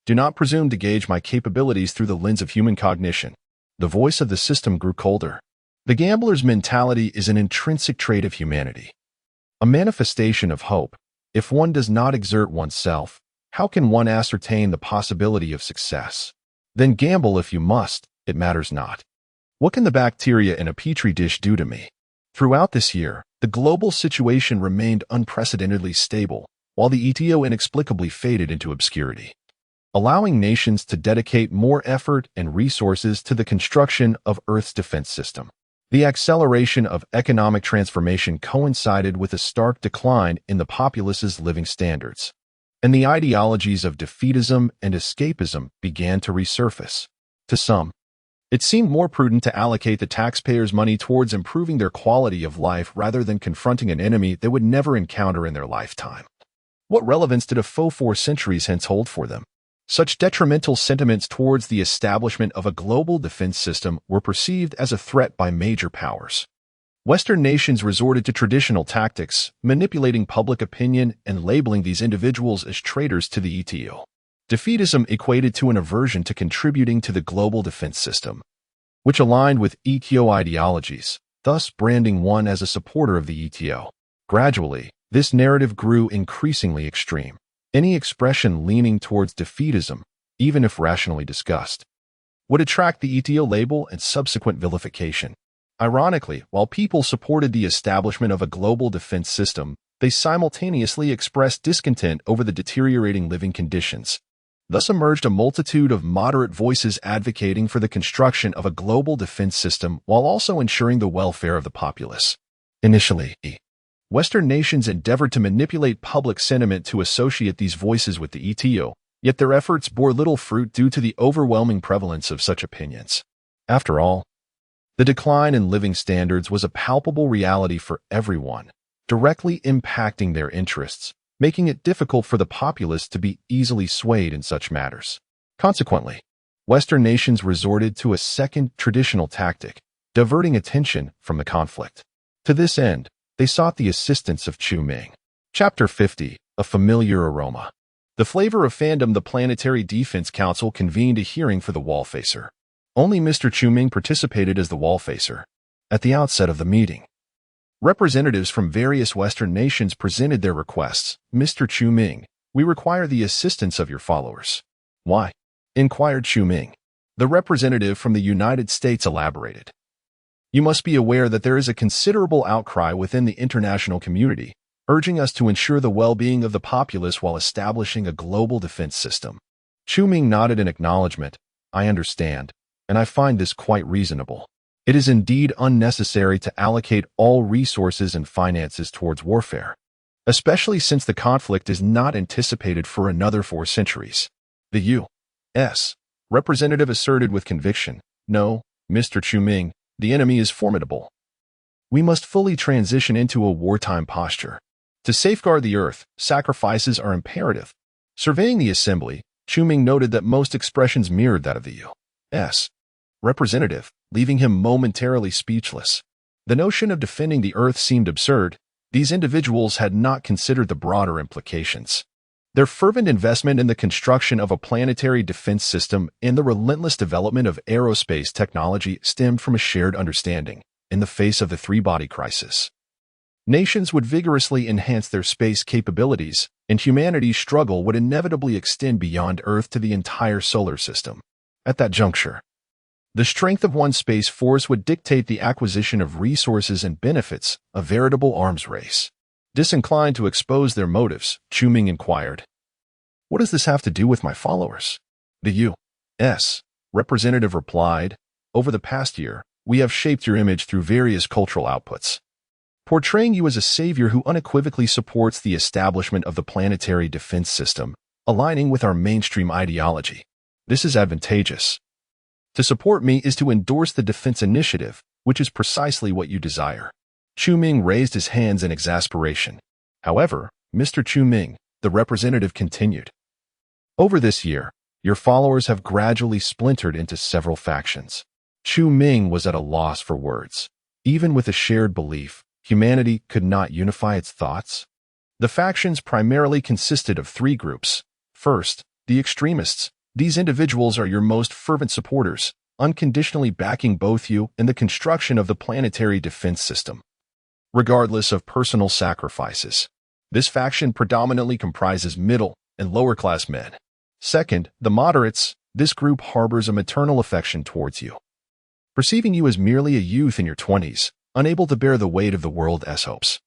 A: do not presume to gauge my capabilities through the lens of human cognition." The voice of the system grew colder. The gambler's mentality is an intrinsic trait of humanity, a manifestation of hope. If one does not exert oneself, how can one ascertain the possibility of success? Then gamble if you must, it matters not. What can the bacteria in a petri dish do to me? Throughout this year, the global situation remained unprecedentedly stable, while the ETO inexplicably faded into obscurity, allowing nations to dedicate more effort and resources to the construction of Earth's defense system. The acceleration of economic transformation coincided with a stark decline in the populace's living standards, and the ideologies of defeatism and escapism began to resurface. To some, it seemed more prudent to allocate the taxpayers' money towards improving their quality of life rather than confronting an enemy they would never encounter in their lifetime. What relevance did a faux 4 centuries hence hold for them? Such detrimental sentiments towards the establishment of a global defense system were perceived as a threat by major powers. Western nations resorted to traditional tactics, manipulating public opinion and labeling these individuals as traitors to the ETO. Defeatism equated to an aversion to contributing to the global defense system, which aligned with ETO ideologies, thus branding one as a supporter of the ETO. Gradually, this narrative grew increasingly extreme. Any expression leaning towards defeatism, even if rationally discussed, would attract the ETO label and subsequent vilification. Ironically, while people supported the establishment of a global defense system, they simultaneously expressed discontent over the deteriorating living conditions. Thus emerged a multitude of moderate voices advocating for the construction of a global defense system while also ensuring the welfare of the populace. Initially, Western nations endeavored to manipulate public sentiment to associate these voices with the ETO, yet their efforts bore little fruit due to the overwhelming prevalence of such opinions. After all, the decline in living standards was a palpable reality for everyone, directly impacting their interests, making it difficult for the populace to be easily swayed in such matters. Consequently, Western nations resorted to a second traditional tactic, diverting attention from the conflict. To this end, they sought the assistance of Chu Ming. Chapter 50. A Familiar Aroma. The flavor of fandom. The Planetary Defense Council convened a hearing for the wallfacer. Only Mr. Chu-Ming participated as the wallfacer. At the outset of the meeting, representatives from various Western nations presented their requests. Mr. Chu-Ming, we require the assistance of your followers. Why? Inquired Chu-Ming. The representative from the United States elaborated. You must be aware that there is a considerable outcry within the international community, urging us to ensure the well-being of the populace while establishing a global defense system. Chu-Ming nodded in acknowledgement. I understand, and I find this quite reasonable. It is indeed unnecessary to allocate all resources and finances towards warfare, especially since the conflict is not anticipated for another 4 centuries. The U.S. representative asserted with conviction. No, Mr. Chu-Ming, the enemy is formidable. We must fully transition into a wartime posture. To safeguard the Earth, sacrifices are imperative. Surveying the assembly, Chu-Ming noted that most expressions mirrored that of the U.S. representative, leaving him momentarily speechless. The notion of defending the Earth seemed absurd. These individuals had not considered the broader implications. Their fervent investment in the construction of a planetary defense system and the relentless development of aerospace technology stemmed from a shared understanding. In the face of the three-body crisis, nations would vigorously enhance their space capabilities, and humanity's struggle would inevitably extend beyond Earth to the entire solar system. At that juncture, the strength of one space force would dictate the acquisition of resources and benefits, a veritable arms race. Disinclined to expose their motives, Chu-Ming inquired, what does this have to do with my followers? The U.S. representative replied, over the past year, we have shaped your image through various cultural outputs, portraying you as a savior who unequivocally supports the establishment of the planetary defense system, aligning with our mainstream ideology. This is advantageous. To support me is to endorse the defense initiative, which is precisely what you desire. Chu-Ming raised his hands in exasperation. However, Mr. Chu-Ming, the representative continued, over this year, your followers have gradually splintered into several factions. Chu-Ming was at a loss for words. Even with a shared belief, humanity could not unify its thoughts. The factions primarily consisted of 3 groups. First, the extremists. These individuals are your most fervent supporters, unconditionally backing both you and the construction of the planetary defense system, regardless of personal sacrifices. This faction predominantly comprises middle and lower-class men. Second, the moderates. This group harbors a maternal affection towards you, perceiving you as merely a youth in your 20s, unable to bear the weight of the world's hopes.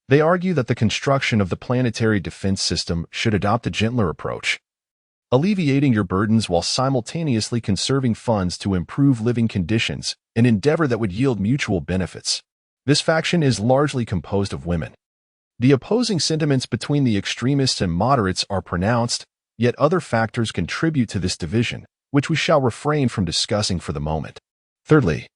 A: They argue that the construction of the planetary defense system should adopt a gentler approach, alleviating your burdens while simultaneously conserving funds to improve living conditions, an endeavor that would yield mutual benefits. This faction is largely composed of women. The opposing sentiments between the extremists and moderates are pronounced, yet other factors contribute to this division, which we shall refrain from discussing for the moment. Thirdly,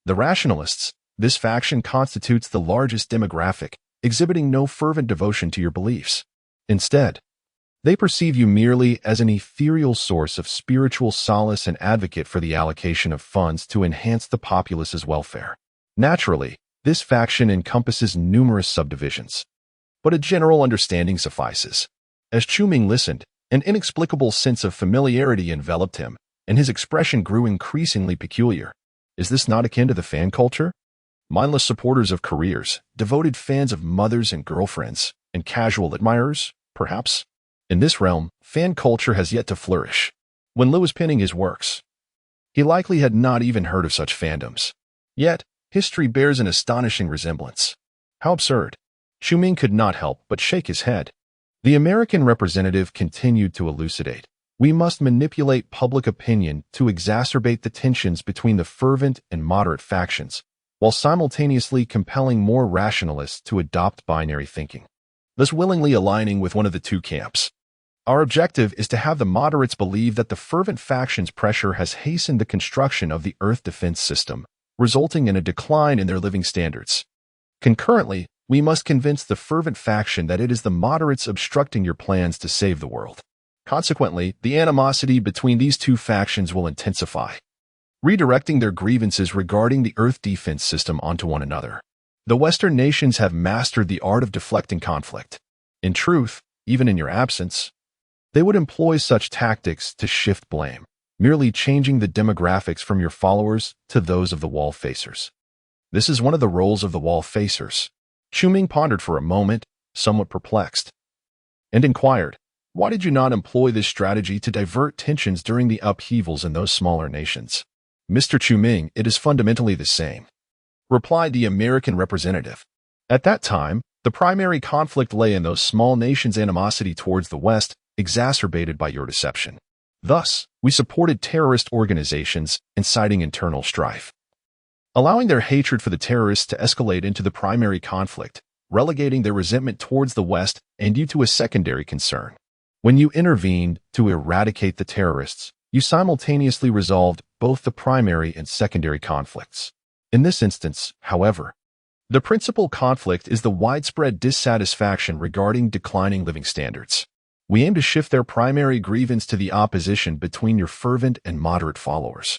A: the rationalists. This faction constitutes the largest demographic, exhibiting no fervent devotion to your beliefs. Instead, they perceive you merely as an ethereal source of spiritual solace and advocate for the allocation of funds to enhance the populace's welfare. Naturally, this faction encompasses numerous subdivisions, but a general understanding suffices. As Chu-Ming listened, an inexplicable sense of familiarity enveloped him, and his expression grew increasingly peculiar. Is this not akin to the fan culture? Mindless supporters of careers, devoted fans of mothers and girlfriends, and casual admirers, perhaps? In this realm, fan culture has yet to flourish. When Liu was penning his works, he likely had not even heard of such fandoms. Yet, history bears an astonishing resemblance. How absurd! Chu-Ming could not help but shake his head. The American representative continued to elucidate. We must manipulate public opinion to exacerbate the tensions between the fervent and moderate factions, while simultaneously compelling more rationalists to adopt binary thinking, thus willingly aligning with one of the 2 camps. Our objective is to have the moderates believe that the fervent faction's pressure has hastened the construction of the Earth defense system, resulting in a decline in their living standards. Concurrently, we must convince the fervent faction that it is the moderates obstructing your plans to save the world. Consequently, the animosity between these 2 factions will intensify, redirecting their grievances regarding the Earth defense system onto one another. The Western nations have mastered the art of deflecting conflict. In truth, even in your absence, they would employ such tactics to shift blame, merely changing the demographics from your followers to those of the wall facers. This is one of the roles of the wall facers. Chu-Ming pondered for a moment, somewhat perplexed, and inquired, why did you not employ this strategy to divert tensions during the upheavals in those smaller nations? Mr. Chu-Ming, it is fundamentally the same, replied the American representative. At that time, the primary conflict lay in those small nations' animosity towards the West, exacerbated by your deception. Thus, we supported terrorist organizations, inciting internal strife, allowing their hatred for the terrorists to escalate into the primary conflict, relegating their resentment towards the West and you to a secondary concern. When you intervened to eradicate the terrorists, you simultaneously resolved both the primary and secondary conflicts. In this instance, however, the principal conflict is the widespread dissatisfaction regarding declining living standards. We aim to shift their primary grievance to the opposition between your fervent and moderate followers,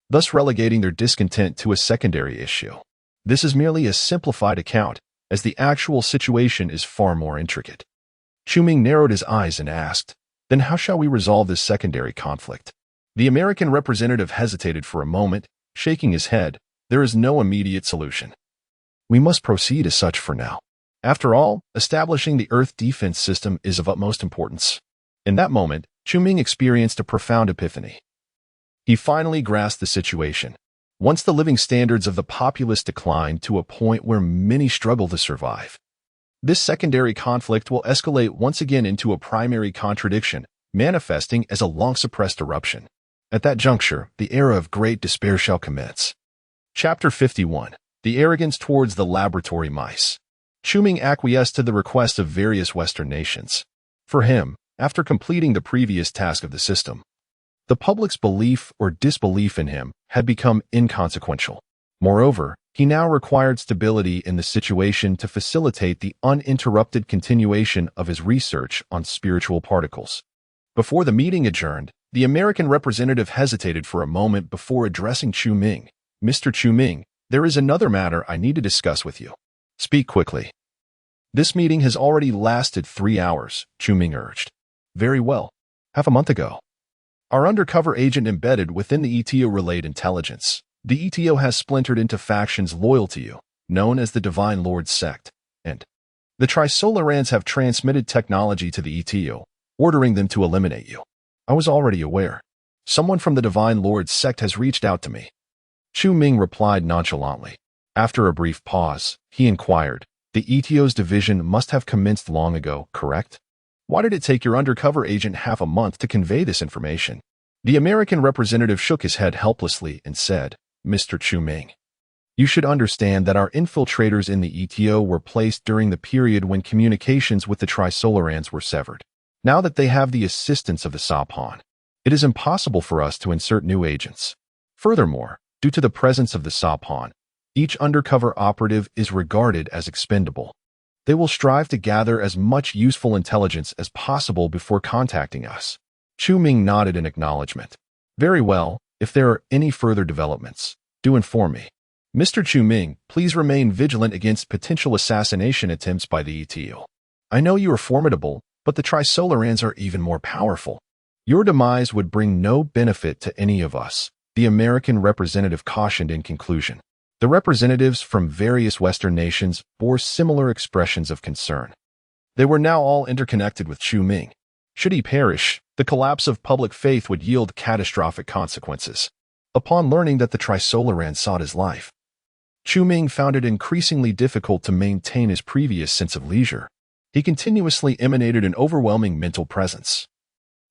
A: thus relegating their discontent to a secondary issue. This is merely a simplified account, as the actual situation is far more intricate. Chu-Ming narrowed his eyes and asked, then how shall we resolve this secondary conflict? The American representative hesitated for a moment, shaking his head. There is no immediate solution. We must proceed as such for now. After all, establishing the Earth defense system is of utmost importance. In that moment, Chu-Ming experienced a profound epiphany. He finally grasped the situation. Once the living standards of the populace declined to a point where many struggle to survive, this secondary conflict will escalate once again into a primary contradiction, manifesting as a long-suppressed eruption. At that juncture, the era of great despair shall commence. Chapter 51. The Arrogance Towards the Laboratory Mice. Chu-Ming acquiesced to the request of various Western nations. For him, after completing the previous task of the system, the public's belief or disbelief in him had become inconsequential. Moreover, he now required stability in the situation to facilitate the uninterrupted continuation of his research on spiritual particles. Before the meeting adjourned, the American representative hesitated for a moment before addressing Chu-Ming. Mr. Chu-Ming, there is another matter I need to discuss with you. Speak quickly. This meeting has already lasted 3 hours, Chu-Ming urged. Very well. Half a month ago, our undercover agent embedded within the ETO relayed intelligence. The ETO has splintered into factions loyal to you, known as the Divine Lord Sect, and the Trisolarans have transmitted technology to the ETO, ordering them to eliminate you. I was already aware. Someone from the Divine Lord Sect has reached out to me. Chu-Ming replied nonchalantly. After a brief pause, he inquired, the ETO's division must have commenced long ago, correct? Why did it take your undercover agent half a month to convey this information? The American representative shook his head helplessly and said, Mr. Chu-Ming, you should understand that our infiltrators in the ETO were placed during the period when communications with the Trisolarans were severed. Now that they have the assistance of the Sapon, it is impossible for us to insert new agents. Furthermore, due to the presence of the Sapon, each undercover operative is regarded as expendable. They will strive to gather as much useful intelligence as possible before contacting us. Chu-Ming nodded in acknowledgement. Very well, if there are any further developments, do inform me. Mr. Chu-Ming, please remain vigilant against potential assassination attempts by the ETO. I know you are formidable, but the Trisolarans are even more powerful. Your demise would bring no benefit to any of us, the American representative cautioned in conclusion. The representatives from various Western nations bore similar expressions of concern. They were now all interconnected with Chu-Ming. Should he perish, the collapse of public faith would yield catastrophic consequences. Upon learning that the Trisolarans sought his life, Chu-Ming found it increasingly difficult to maintain his previous sense of leisure. He continuously emanated an overwhelming mental presence,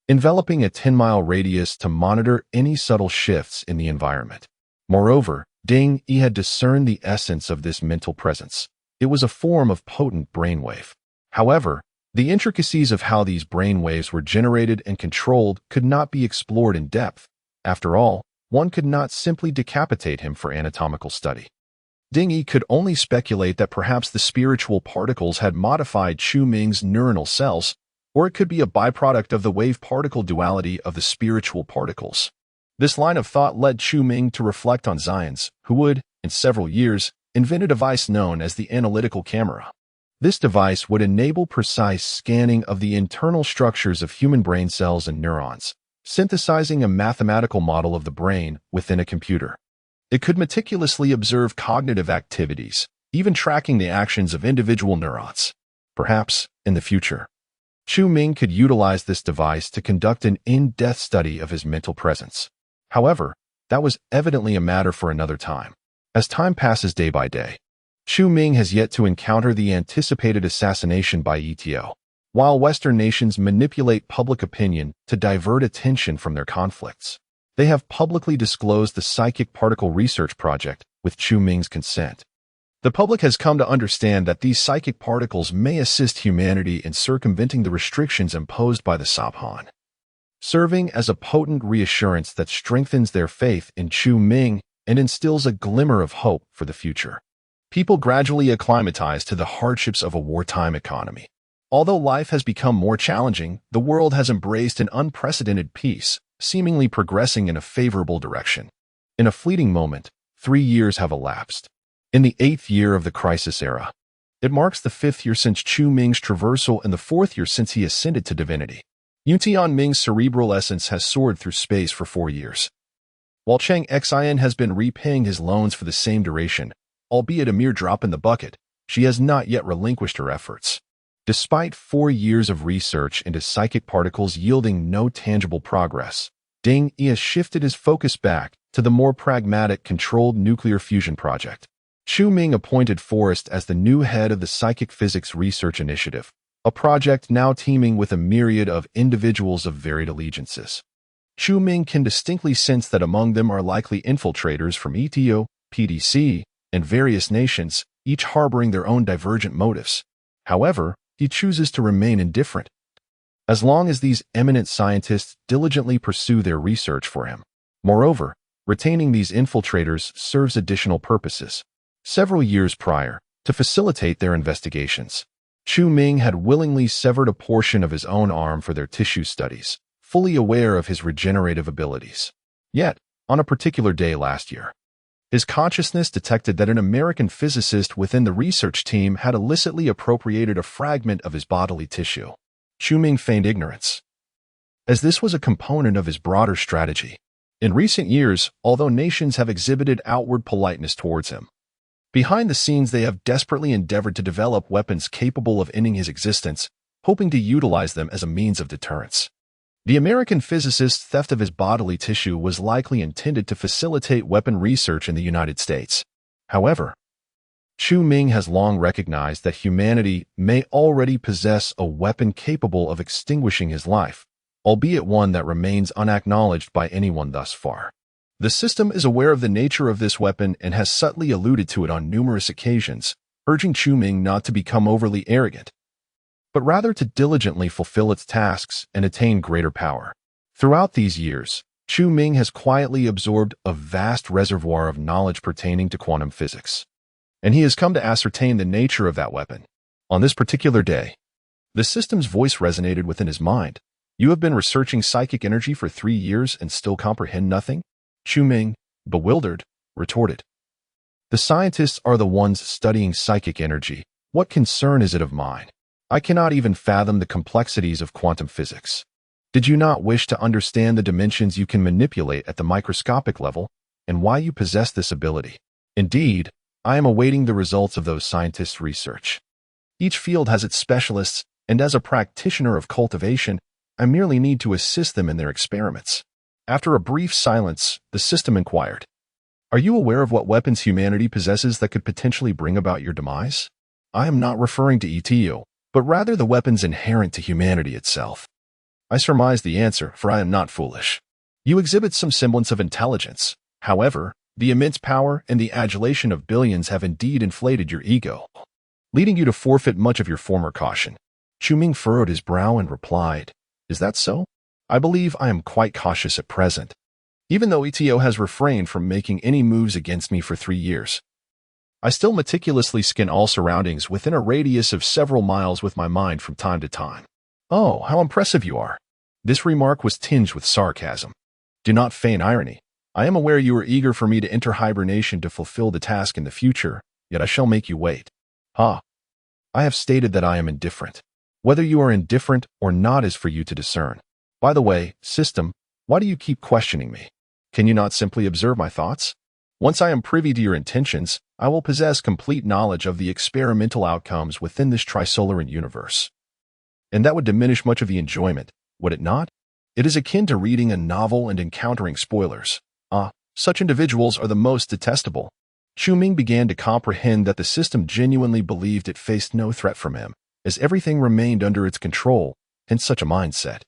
A: enveloping a 10-mile radius to monitor any subtle shifts in the environment. Moreover, Ding-E had discerned the essence of this mental presence. It was a form of potent brainwave. However, the intricacies of how these brainwaves were generated and controlled could not be explored in depth. After all, one could not simply decapitate him for anatomical study. Ding-E could only speculate that perhaps the spiritual particles had modified Chu-Ming's neuronal cells, or it could be a byproduct of the wave-particle duality of the spiritual particles. This line of thought led Chu-Ming to reflect on Zions, who would, in several years, invent a device known as the analytical camera. This device would enable precise scanning of the internal structures of human brain cells and neurons, synthesizing a mathematical model of the brain within a computer. It could meticulously observe cognitive activities, even tracking the actions of individual neurons. Perhaps, in the future, Chu Ming could utilize this device to conduct an in-depth study of his mental presence. However, that was evidently a matter for another time. As time passes day by day, Chu Ming has yet to encounter the anticipated assassination by ETO. While Western nations manipulate public opinion to divert attention from their conflicts, they have publicly disclosed the psychic particle research project with Chu Ming's consent. The public has come to understand that these psychic particles may assist humanity in circumventing the restrictions imposed by the Sabhan, serving as a potent reassurance that strengthens their faith in Chu Ming and instills a glimmer of hope for the future. People gradually acclimatize to the hardships of a wartime economy. Although life has become more challenging, the world has embraced an unprecedented peace, seemingly progressing in a favorable direction. In a fleeting moment, 3 years have elapsed. In the 8th year of the crisis era, it marks the 5th year since Chu Ming's traversal and the 4th year since he ascended to divinity. Yuntian Ming's cerebral essence has soared through space for 4 years, while Cheng Xian has been repaying his loans for the same duration. Albeit a mere drop in the bucket, she has not yet relinquished her efforts. Despite 4 years of research into psychic particles yielding no tangible progress, Ding Yi has shifted his focus back to the more pragmatic, controlled nuclear fusion project. Chu Ming appointed Forrest as the new head of the Psychic Physics Research Initiative, a project now teeming with a myriad of individuals of varied allegiances. Chu Ming can distinctly sense that among them are likely infiltrators from ETO, PDC, and various nations, each harboring their own divergent motives. However, he chooses to remain indifferent, as long as these eminent scientists diligently pursue their research for him. Moreover, retaining these infiltrators serves additional purposes. Several years prior, to facilitate their investigations, Chu Ming had willingly severed a portion of his own arm for their tissue studies, fully aware of his regenerative abilities. Yet, on a particular day last year, his consciousness detected that an American physicist within the research team had illicitly appropriated a fragment of his bodily tissue. Chu Ming feigned ignorance, as this was a component of his broader strategy. In recent years, although nations have exhibited outward politeness towards him, behind the scenes they have desperately endeavored to develop weapons capable of ending his existence, hoping to utilize them as a means of deterrence. The American physicist's theft of his bodily tissue was likely intended to facilitate weapon research in the United States. However, Chu Ming has long recognized that humanity may already possess a weapon capable of extinguishing his life, albeit one that remains unacknowledged by anyone thus far. The system is aware of the nature of this weapon and has subtly alluded to it on numerous occasions, urging Chu Ming not to become overly arrogant, but rather to diligently fulfill its tasks and attain greater power. Throughout these years, Chu Ming has quietly absorbed a vast reservoir of knowledge pertaining to quantum physics, and he has come to ascertain the nature of that weapon. On this particular day, the system's voice resonated within his mind. "You have been researching psychic energy for 3 years and still comprehend nothing?" Chu Ming, bewildered, retorted. "The scientists are the ones studying psychic energy. What concern is it of mine? I cannot even fathom the complexities of quantum physics. Did you not wish to understand the dimensions you can manipulate at the microscopic level, and why you possess this ability? Indeed, I am awaiting the results of those scientists' research. Each field has its specialists, and as a practitioner of cultivation, I merely need to assist them in their experiments." After a brief silence, the system inquired, "Are you aware of what weapons humanity possesses that could potentially bring about your demise?" "I am not referring to ETO, but rather the weapons inherent to humanity itself." "I surmise the answer, for I am not foolish. You exhibit some semblance of intelligence. However, the immense power and the adulation of billions have indeed inflated your ego, leading you to forfeit much of your former caution." Chu Ming furrowed his brow and replied, "Is that so? I believe I am quite cautious at present, even though ETO has refrained from making any moves against me for 3 years. I still meticulously scan all surroundings within a radius of several miles with my mind from time to time." "Oh, how impressive you are." This remark was tinged with sarcasm. "Do not feign irony. I am aware you are eager for me to enter hibernation to fulfill the task in the future, yet I shall make you wait." "Ha! I have stated that I am indifferent. Whether you are indifferent or not is for you to discern. By the way, system, why do you keep questioning me? Can you not simply observe my thoughts? Once I am privy to your intentions, I will possess complete knowledge of the experimental outcomes within this trisolaran universe. And that would diminish much of the enjoyment, would it not? It is akin to reading a novel and encountering spoilers. Such individuals are the most detestable. Chu Ming began to comprehend that the system genuinely believed it faced no threat from him, as everything remained under its control, hence such a mindset.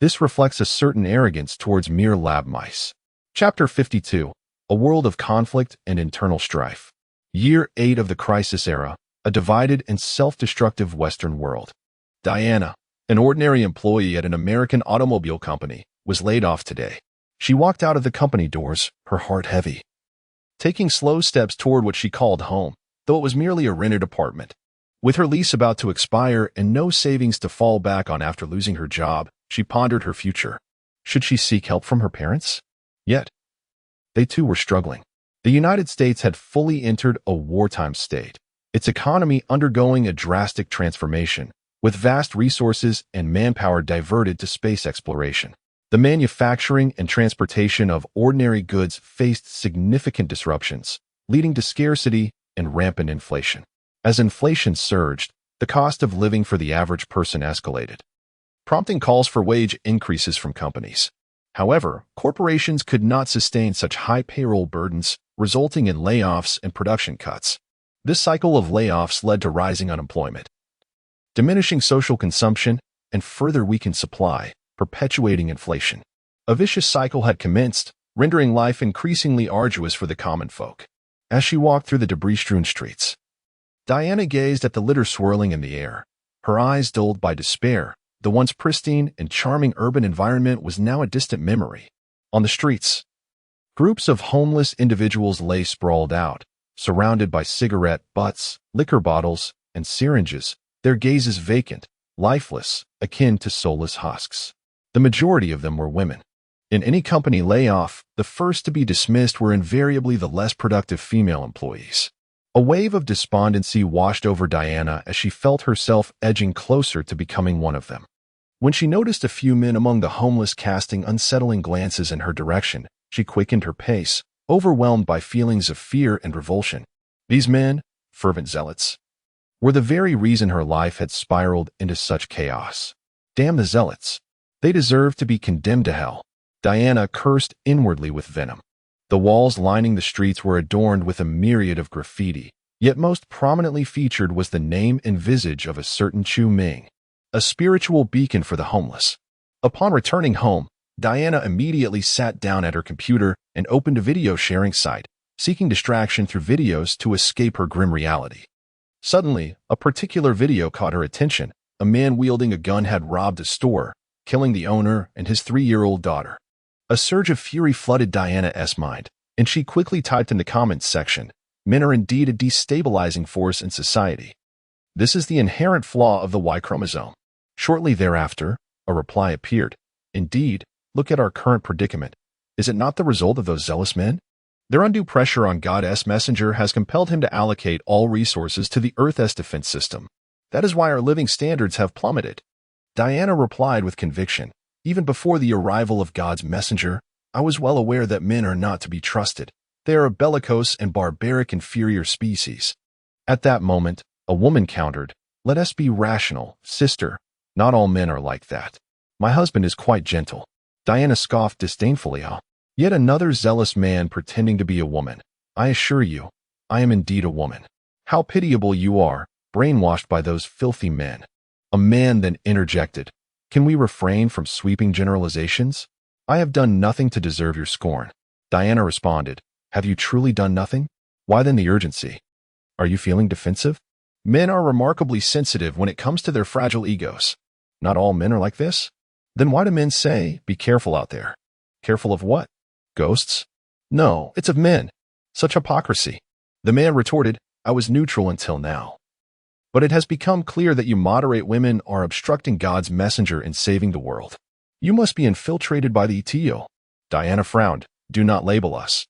A: This reflects a certain arrogance towards mere lab mice. Chapter 52. A world of conflict and internal strife. Year 8 of the Crisis Era, a divided and self-destructive Western world. Diana, an ordinary employee at an American automobile company, was laid off today. She walked out of the company doors, her heart heavy, taking slow steps toward what she called home, though it was merely a rented apartment. With her lease about to expire and no savings to fall back on after losing her job, she pondered her future. Should she seek help from her parents? Yet, they too were struggling. The United States had fully entered a wartime state, its economy undergoing a drastic transformation, with vast resources and manpower diverted to space exploration. The manufacturing and transportation of ordinary goods faced significant disruptions, leading to scarcity and rampant inflation. As inflation surged, the cost of living for the average person escalated, prompting calls for wage increases from companies. However, corporations could not sustain such high payroll burdens, resulting in layoffs and production cuts. This cycle of layoffs led to rising unemployment, diminishing social consumption, and further weakened supply, perpetuating inflation. A vicious cycle had commenced, rendering life increasingly arduous for the common folk. As she walked through the debris-strewn streets, Diana gazed at the litter swirling in the air, her eyes dulled by despair. The once pristine and charming urban environment was now a distant memory. On the streets, groups of homeless individuals lay sprawled out, surrounded by cigarette butts, liquor bottles, and syringes, their gazes vacant, lifeless, akin to soulless husks. The majority of them were women. In any company layoff, the first to be dismissed were invariably the less productive female employees. A wave of despondency washed over Diana as she felt herself edging closer to becoming one of them. When she noticed a few men among the homeless casting unsettling glances in her direction, she quickened her pace, overwhelmed by feelings of fear and revulsion. These men, fervent zealots, were the very reason her life had spiraled into such chaos. Damn the zealots. They deserved to be condemned to hell. Diana cursed inwardly with venom. The walls lining the streets were adorned with a myriad of graffiti, yet most prominently featured was the name and visage of a certain Chu Ming, a spiritual beacon for the homeless. Upon returning home, Diana immediately sat down at her computer and opened a video sharing site, seeking distraction through videos to escape her grim reality. Suddenly, a particular video caught her attention. A man wielding a gun had robbed a store, killing the owner and his 3-year-old daughter. A surge of fury flooded Diana's mind, and she quickly typed in the comments section, "Men are indeed a destabilizing force in society. This is the inherent flaw of the Y chromosome." Shortly thereafter, a reply appeared. "Indeed, look at our current predicament. Is it not the result of those zealous men? Their undue pressure on God's messenger has compelled him to allocate all resources to the Earth's defense system. That is why our living standards have plummeted." Diana replied with conviction, "Even before the arrival of God's messenger, I was well aware that men are not to be trusted. They are a bellicose and barbaric inferior species." At that moment, a woman countered, "Let us be rational, sister. Not all men are like that. My husband is quite gentle." Diana scoffed disdainfully. Yet another zealous man pretending to be a woman. "I assure you, I am indeed a woman. How pitiable you are, brainwashed by those filthy men." A man then interjected, "Can we refrain from sweeping generalizations? I have done nothing to deserve your scorn." Diana responded, "Have you truly done nothing? Why then the urgency? Are you feeling defensive? Men are remarkably sensitive when it comes to their fragile egos. Not all men are like this? Then why do men say, 'Be careful out there'? Careful of what? Ghosts? No, it's of men. Such hypocrisy." The man retorted, "I was neutral until now. But it has become clear that you moderate women are obstructing God's messenger in saving the world. You must be infiltrated by the ETO." Diana frowned. "Do not label us.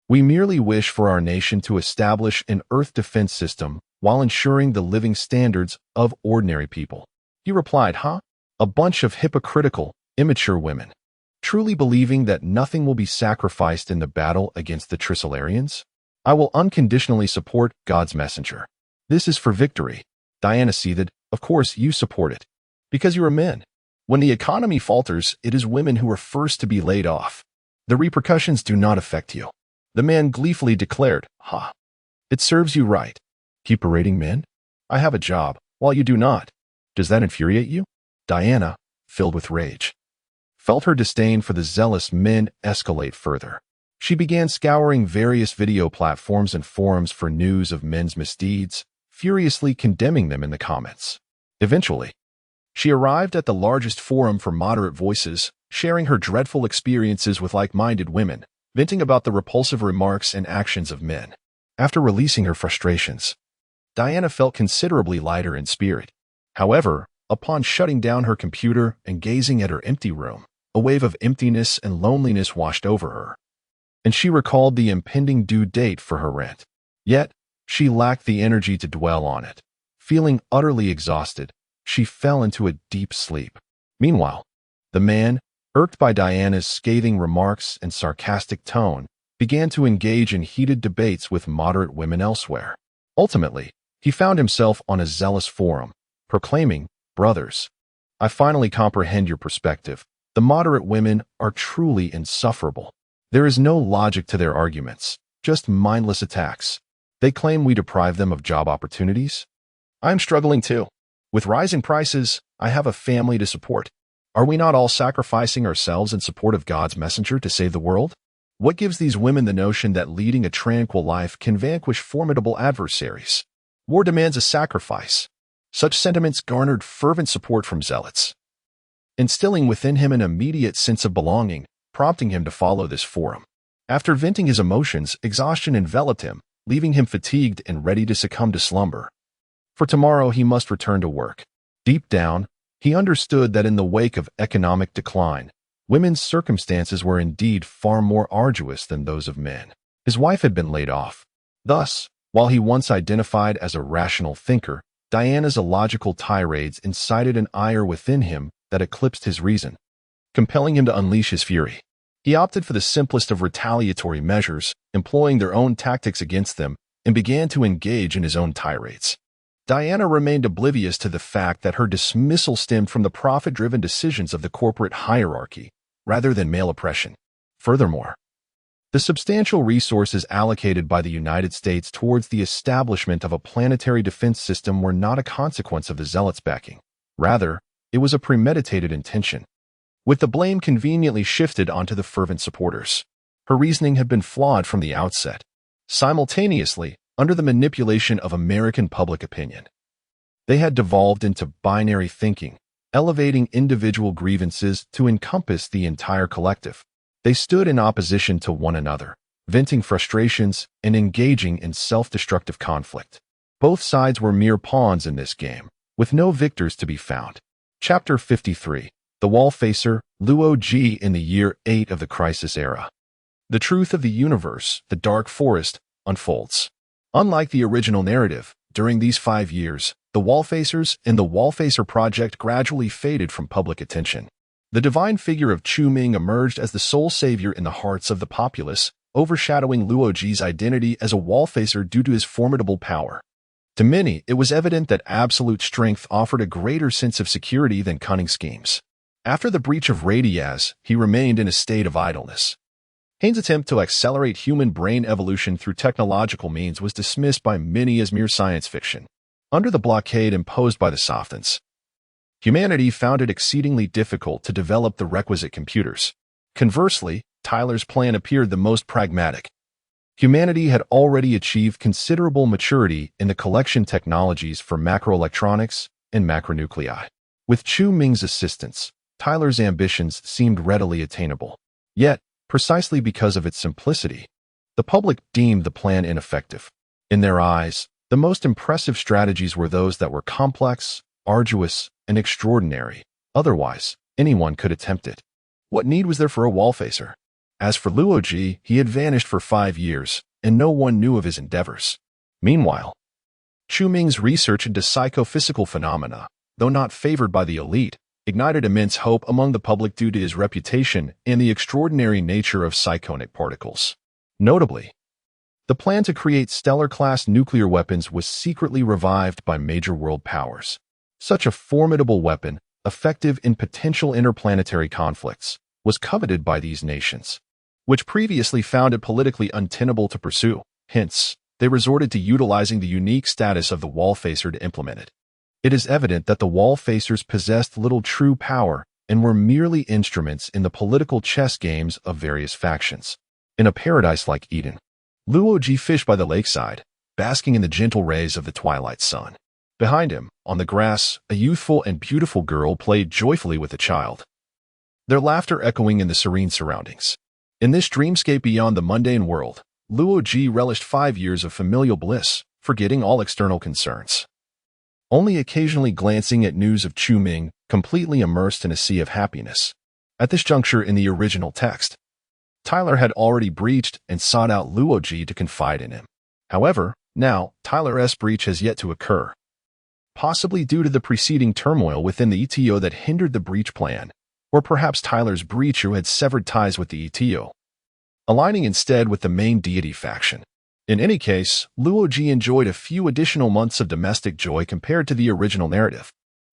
A: We merely wish for our nation to establish an Earth defense system while ensuring the living standards of ordinary people. He replied, "Huh? A bunch of hypocritical, immature women, truly believing that nothing will be sacrificed in the battle against the Trisolarians? I will unconditionally support God's messenger. This is for victory." Diana seethed. "Of course you support it. Because you are men. When the economy falters, it is women who are first to be laid off. The repercussions do not affect you." The man gleefully declared, "Ha! It serves you right. Keep berating men? I have a job, while you do not. Does that infuriate you?" Diana, filled with rage, felt her disdain for the zealous men escalate further. She began scouring various video platforms and forums for news of men's misdeeds, furiously condemning them in the comments. Eventually, she arrived at the largest forum for moderate voices, sharing her dreadful experiences with like-minded women, venting about the repulsive remarks and actions of men. After releasing her frustrations, Diana felt considerably lighter in spirit. However, upon shutting down her computer and gazing at her empty room, a wave of emptiness and loneliness washed over her, and she recalled the impending due date for her rent. Yet, she lacked the energy to dwell on it. Feeling utterly exhausted, she fell into a deep sleep. Meanwhile, the man, irked by Diana's scathing remarks and sarcastic tone, began to engage in heated debates with moderate women elsewhere. Ultimately, he found himself on a zealous forum, proclaiming, "Brothers, I finally comprehend your perspective. The moderate women are truly insufferable. There is no logic to their arguments, just mindless attacks. They claim we deprive them of job opportunities. I'm struggling too. With rising prices, I have a family to support. Are we not all sacrificing ourselves in support of God's messenger to save the world? What gives these women the notion that leading a tranquil life can vanquish formidable adversaries? War demands a sacrifice." Such sentiments garnered fervent support from zealots, instilling within him an immediate sense of belonging, prompting him to follow this forum. After venting his emotions, exhaustion enveloped him, leaving him fatigued and ready to succumb to slumber. For tomorrow he must return to work. Deep down, he understood that in the wake of economic decline, women's circumstances were indeed far more arduous than those of men. His wife had been laid off. Thus, while he once identified as a rational thinker, Diana's illogical tirades incited an ire within him that eclipsed his reason, compelling him to unleash his fury. He opted for the simplest of retaliatory measures, employing their own tactics against them, and began to engage in his own tirades. Diana remained oblivious to the fact that her dismissal stemmed from the profit-driven decisions of the corporate hierarchy, rather than male oppression. Furthermore, the substantial resources allocated by the United States towards the establishment of a planetary defense system were not a consequence of the zealots' backing. Rather, it was a premeditated intention, with the blame conveniently shifted onto the fervent supporters. Her reasoning had been flawed from the outset, simultaneously under the manipulation of American public opinion. They had devolved into binary thinking, elevating individual grievances to encompass the entire collective. They stood in opposition to one another, venting frustrations and engaging in self-destructive conflict. Both sides were mere pawns in this game, with no victors to be found. Chapter 53. The Wallfacer, Luo Ji in the year 8 of the Crisis Era. The truth of the universe, the Dark Forest, unfolds. Unlike the original narrative, during these 5 years, the Wallfacers and the Wallfacer Project gradually faded from public attention. The divine figure of Chu Ming emerged as the sole savior in the hearts of the populace, overshadowing Luo Ji's identity as a Wallfacer due to his formidable power. To many, it was evident that absolute strength offered a greater sense of security than cunning schemes. After the breach of Radiaz, he remained in a state of idleness. Haynes' attempt to accelerate human brain evolution through technological means was dismissed by many as mere science fiction. Under the blockade imposed by the Softons, humanity found it exceedingly difficult to develop the requisite computers. Conversely, Tyler's plan appeared the most pragmatic. Humanity had already achieved considerable maturity in the collection technologies for macroelectronics and macronuclei. With Chu Ming's assistance, Tyler's ambitions seemed readily attainable. Yet, precisely because of its simplicity, the public deemed the plan ineffective. In their eyes, the most impressive strategies were those that were complex, arduous, and extraordinary. Otherwise, anyone could attempt it. What need was there for a Wallfacer? As for Luo Ji, he had vanished for 5 years, and no one knew of his endeavors. Meanwhile, Chu Ming's research into psychophysical phenomena, though not favored by the elite, ignited immense hope among the public due to his reputation and the extraordinary nature of psychonic particles. Notably, the plan to create stellar-class nuclear weapons was secretly revived by major world powers. Such a formidable weapon, effective in potential interplanetary conflicts, was coveted by these nations, which previously found it politically untenable to pursue. Hence, they resorted to utilizing the unique status of the wall-facer to implement it. It is evident that the wall-facers possessed little true power and were merely instruments in the political chess games of various factions. In a paradise like Eden, Luo Ji fished by the lakeside, basking in the gentle rays of the twilight sun. Behind him, on the grass, a youthful and beautiful girl played joyfully with a child, their laughter echoing in the serene surroundings. In this dreamscape beyond the mundane world, Luo Ji relished 5 years of familial bliss, forgetting all external concerns. Only occasionally glancing at news of Chu Ming, completely immersed in a sea of happiness. At this juncture in the original text, Tyler had already breached and sought out Luo Ji to confide in him. However, now, Tyler's breach has yet to occur, possibly due to the preceding turmoil within the ETO that hindered the breach plan, or perhaps Tyler's breach who had severed ties with the ETO, aligning instead with the main deity faction. In any case, Luo Ji enjoyed a few additional months of domestic joy compared to the original narrative.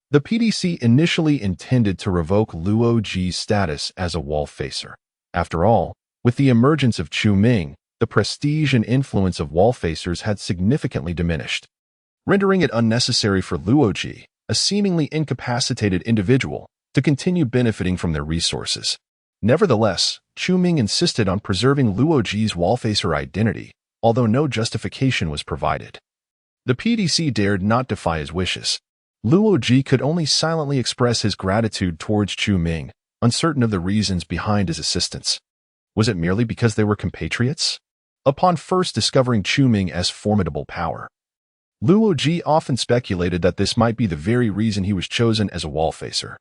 A: The PDC initially intended to revoke Luo Ji's status as a wall-facer. After all, with the emergence of Chu Ming, the prestige and influence of wall-facers had significantly diminished, rendering it unnecessary for Luo Ji, a seemingly incapacitated individual, to continue benefiting from their resources. Nevertheless, Chu Ming insisted on preserving Luo Ji's wall-facer identity, although no justification was provided. The PDC dared not defy his wishes. Luo Ji could only silently express his gratitude towards Chu Ming, uncertain of the reasons behind his assistance. Was it merely because they were compatriots? Upon first discovering Chu Ming's formidable power, Luo Ji often speculated that this might be the very reason he was chosen as a wall-facer.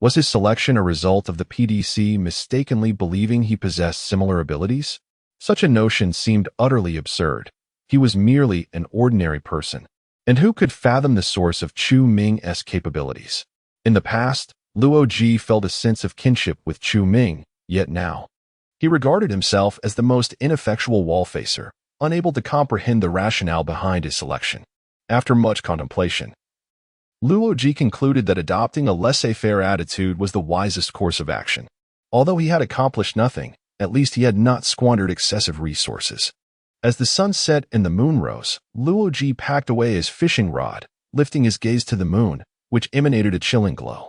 A: Was his selection a result of the PDC mistakenly believing he possessed similar abilities? Such a notion seemed utterly absurd. He was merely an ordinary person. And who could fathom the source of Chu Ming's capabilities? In the past, Luo Ji felt a sense of kinship with Chu Ming, yet now, he regarded himself as the most ineffectual wall-facer, unable to comprehend the rationale behind his selection. After much contemplation, Luo Ji concluded that adopting a laissez-faire attitude was the wisest course of action. Although he had accomplished nothing, at least he had not squandered excessive resources. As the sun set and the moon rose, Luo Ji packed away his fishing rod, lifting his gaze to the moon, which emanated a chilling glow.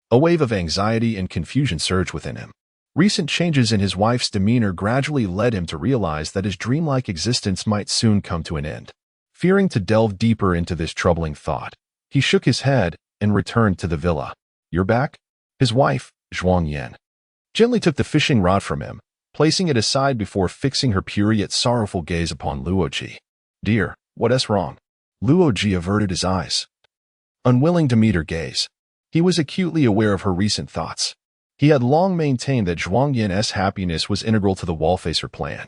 A: A wave of anxiety and confusion surged within him. Recent changes in his wife's demeanor gradually led him to realize that his dreamlike existence might soon come to an end. Fearing to delve deeper into this troubling thought, he shook his head and returned to the villa. "You're back?" His wife, Zhuang Yan, gently took the fishing rod from him, placing it aside before fixing her pure yet sorrowful gaze upon Luo Ji. "Dear, what's wrong?" Luo Ji averted his eyes, unwilling to meet her gaze. He was acutely aware of her recent thoughts. He had long maintained that Zhuang Yan's happiness was integral to the wall-facer plan.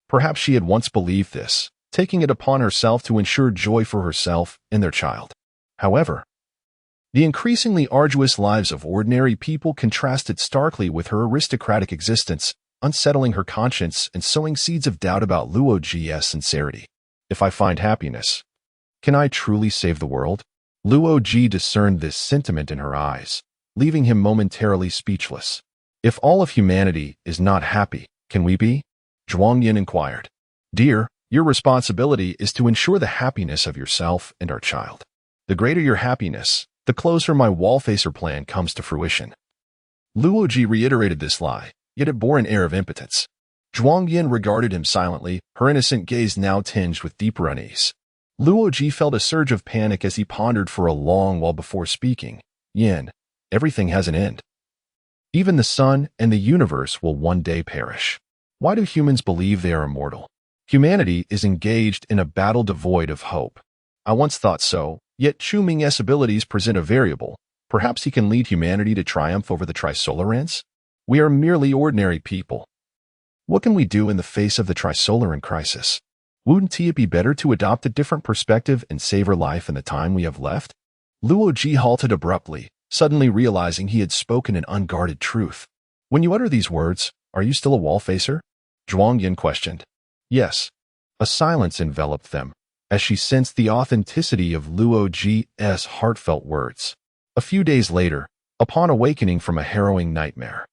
A: Perhaps she had once believed this, taking it upon herself to ensure joy for herself and their child. However, the increasingly arduous lives of ordinary people contrasted starkly with her aristocratic existence, unsettling her conscience and sowing seeds of doubt about Luo Ji's sincerity. If I find happiness, can I truly save the world? Luo Ji discerned this sentiment in her eyes, leaving him momentarily speechless. If all of humanity is not happy, can we be? Zhuang Yin inquired. "Dear, your responsibility is to ensure the happiness of yourself and our child. The greater your happiness, the closer my wall-facer plan comes to fruition." Luo Ji reiterated this lie, yet it bore an air of impotence. Zhuang Yin regarded him silently, her innocent gaze now tinged with deeper unease. Luo Ji felt a surge of panic as he pondered for a long while before speaking. "Yin, everything has an end. Even the sun and the universe will one day perish. Why do humans believe they are immortal? Humanity is engaged in a battle devoid of hope. I once thought so, yet Chu Ming's abilities present a variable. Perhaps he can lead humanity to triumph over the Trisolarans? We are merely ordinary people. What can we do in the face of the Trisolaran crisis?" Wouldn't it be better to adopt a different perspective and save her life in the time we have left? Luo Ji halted abruptly, suddenly realizing he had spoken an unguarded truth. When you utter these words, are you still a wall-facer? Zhuang Yin questioned. Yes. A silence enveloped them, as she sensed the authenticity of Luo Ji's heartfelt words. A few days later, upon awakening from a harrowing nightmare,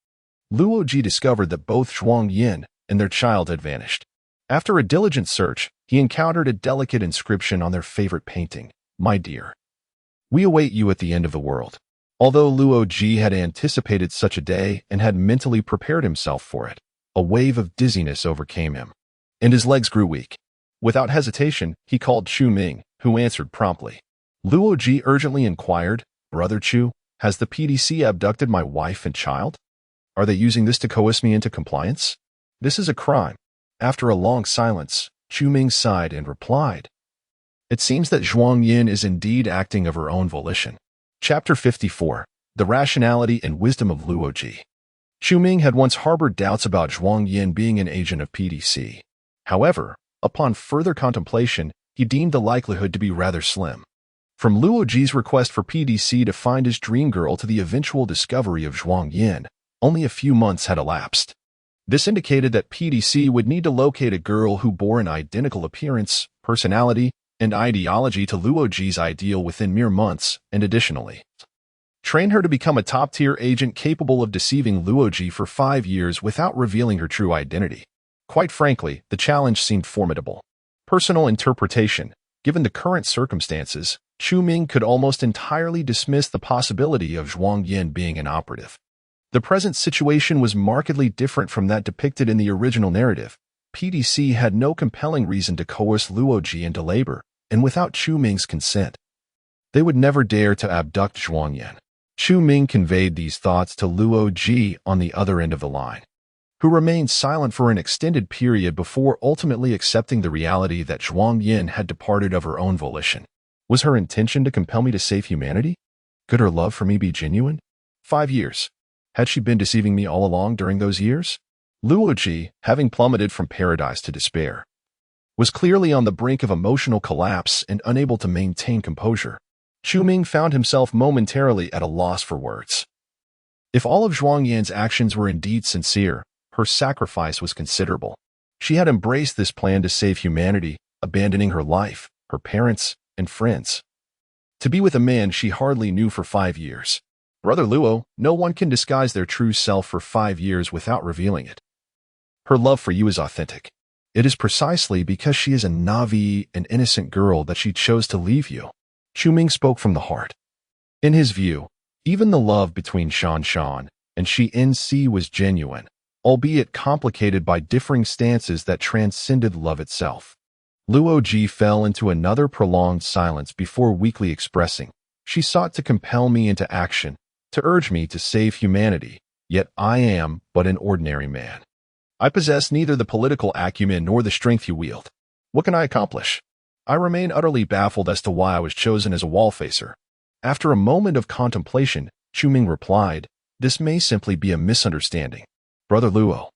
A: Luo Ji discovered that both Zhuang Yin and their child had vanished. After a diligent search, he encountered a delicate inscription on their favorite painting, "My dear, we await you at the end of the world." Although Luo Ji had anticipated such a day and had mentally prepared himself for it, a wave of dizziness overcame him, and his legs grew weak. Without hesitation, he called Chu Ming, who answered promptly. Luo Ji urgently inquired, "Brother Chu, has the PDC abducted my wife and child? Are they using this to coerce me into compliance? This is a crime." After a long silence, Chu Ming sighed and replied, "It seems that Zhuang Yin is indeed acting of her own volition." Chapter 54. The Rationality and Wisdom of Luo Ji. Chu Ming had once harbored doubts about Zhuang Yin being an agent of PDC. However, upon further contemplation, he deemed the likelihood to be rather slim. From Luo Ji's request for PDC to find his dream girl to the eventual discovery of Zhuang Yin, only a few months had elapsed. This indicated that PDC would need to locate a girl who bore an identical appearance, personality, and ideology to Luo Ji's ideal within mere months, and additionally, train her to become a top-tier agent capable of deceiving Luo Ji for 5 years without revealing her true identity. Quite frankly, the challenge seemed formidable. Personal interpretation. Given the current circumstances, Chu Ming could almost entirely dismiss the possibility of Zhuang Yin being an operative. The present situation was markedly different from that depicted in the original narrative. PDC had no compelling reason to coerce Luo Ji into labor, and without Chu Ming's consent, they would never dare to abduct Zhuang Yin. Chu Ming conveyed these thoughts to Luo Ji on the other end of the line, who remained silent for an extended period before ultimately accepting the reality that Zhuang Yin had departed of her own volition. Was her intention to compel me to save humanity? Could her love for me be genuine? 5 years. Had she been deceiving me all along during those years? Luo Ji, having plummeted from paradise to despair, was clearly on the brink of emotional collapse and unable to maintain composure. Chu Ming found himself momentarily at a loss for words. If all of Zhuang Yin's actions were indeed sincere, her sacrifice was considerable. She had embraced this plan to save humanity, abandoning her life, her parents, and friends, to be with a man she hardly knew for 5 years. Brother Luo, no one can disguise their true self for 5 years without revealing it. Her love for you is authentic. It is precisely because she is a Navi, an innocent girl, that she chose to leave you. Chu Ming spoke from the heart. In his view, even the love between Shan Shan and Shi NC was genuine, albeit complicated by differing stances that transcended love itself. Luo Ji fell into another prolonged silence before weakly expressing, "She sought to compel me into action, to urge me to save humanity, yet I am but an ordinary man. I possess neither the political acumen nor the strength you wield. What can I accomplish?" I remain utterly baffled as to why I was chosen as a wall-facer. After a moment of contemplation, Chu Ming replied, "This may simply be a misunderstanding. Brother Luo,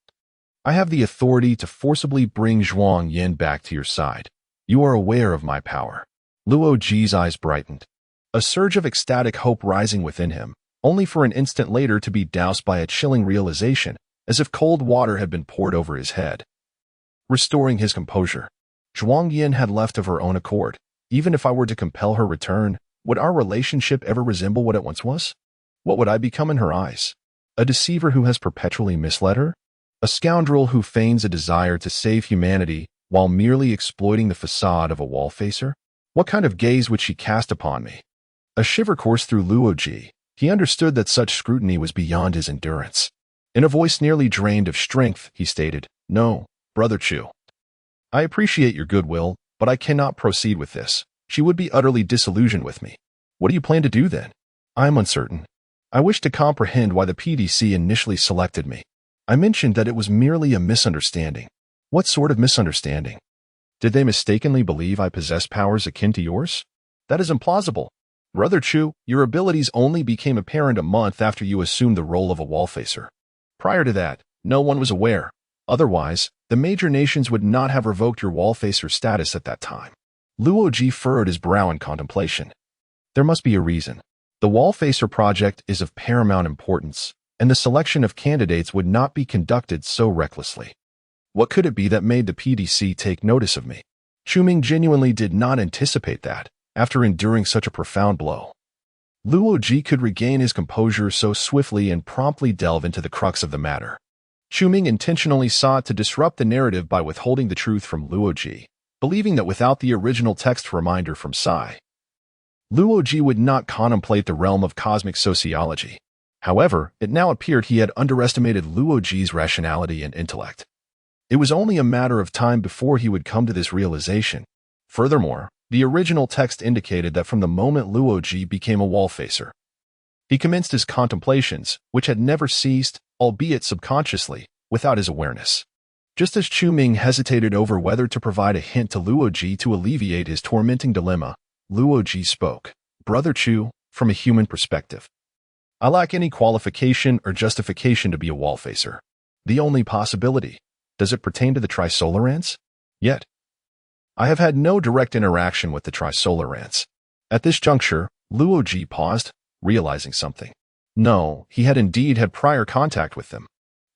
A: I have the authority to forcibly bring Zhuang Yin back to your side. You are aware of my power." Luo Ji's eyes brightened, a surge of ecstatic hope rising within him, only for an instant later to be doused by a chilling realization, as if cold water had been poured over his head. Restoring his composure, Zhuang Yin had left of her own accord. Even if I were to compel her return, would our relationship ever resemble what it once was? What would I become in her eyes? A deceiver who has perpetually misled her? A scoundrel who feigns a desire to save humanity while merely exploiting the facade of a wall-facer? What kind of gaze would she cast upon me? A shiver coursed through Luo Ji. He understood that such scrutiny was beyond his endurance. In a voice nearly drained of strength, he stated, "No, Brother Chu. I appreciate your goodwill, but I cannot proceed with this. She would be utterly disillusioned with me. What do you plan to do then?" "I am uncertain. I wish to comprehend why the PDC initially selected me. I mentioned that it was merely a misunderstanding." "What sort of misunderstanding? Did they mistakenly believe I possessed powers akin to yours? That is implausible. Brother Chu, your abilities only became apparent a month after you assumed the role of a wall-facer. Prior to that, no one was aware. Otherwise, the major nations would not have revoked your wallfacer status at that time. Luoji furrowed his brow in contemplation. There must be a reason. The wallfacer project is of paramount importance, and the selection of candidates would not be conducted so recklessly. What could it be that made the PDC take notice of me? Chuming genuinely did not anticipate that, after enduring such a profound blow. Luoji could regain his composure so swiftly and promptly delve into the crux of the matter. Chuming intentionally sought to disrupt the narrative by withholding the truth from Luoji, believing that without the original text reminder from Psy, Luoji would not contemplate the realm of cosmic sociology. However, it now appeared he had underestimated Luoji's rationality and intellect. It was only a matter of time before he would come to this realization. Furthermore, the original text indicated that from the moment Luoji became a wallfacer, he commenced his contemplations, which had never ceased, albeit subconsciously, without his awareness. Just as Chuming hesitated over whether to provide a hint to Luoji to alleviate his tormenting dilemma, Luoji spoke. Brother Chu, from a human perspective, I lack any qualification or justification to be a wallfacer. The only possibility. Does it pertain to the Trisolarans? Yet, I have had no direct interaction with the Trisolarans. At this juncture, Luoji paused, realizing something. No, he had indeed had prior contact with them.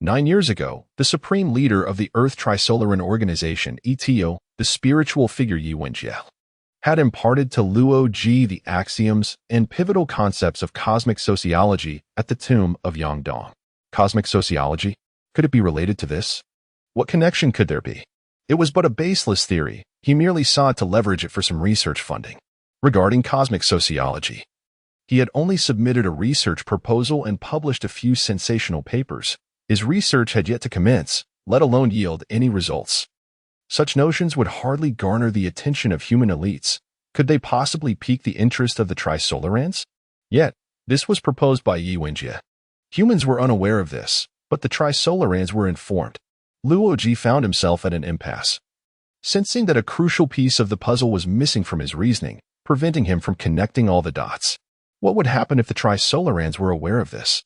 A: 9 years ago, the supreme leader of the Earth Trisolaran Organization, ETO, the spiritual figure Yi Wenjie, had imparted to Luoji the axioms and pivotal concepts of cosmic sociology at the tomb of Yangdong. Cosmic sociology? Could it be related to this? What connection could there be? It was but a baseless theory. He merely sought to leverage it for some research funding. Regarding cosmic sociology, he had only submitted a research proposal and published a few sensational papers. His research had yet to commence, let alone yield any results. Such notions would hardly garner the attention of human elites. Could they possibly pique the interest of the Trisolarans? Yet, this was proposed by Yi Wenjie. Humans were unaware of this, but the Trisolarans were informed. Luoji found himself at an impasse. Sensing that a crucial piece of the puzzle was missing from his reasoning, preventing him from connecting all the dots. What would happen if the Trisolarans were aware of this?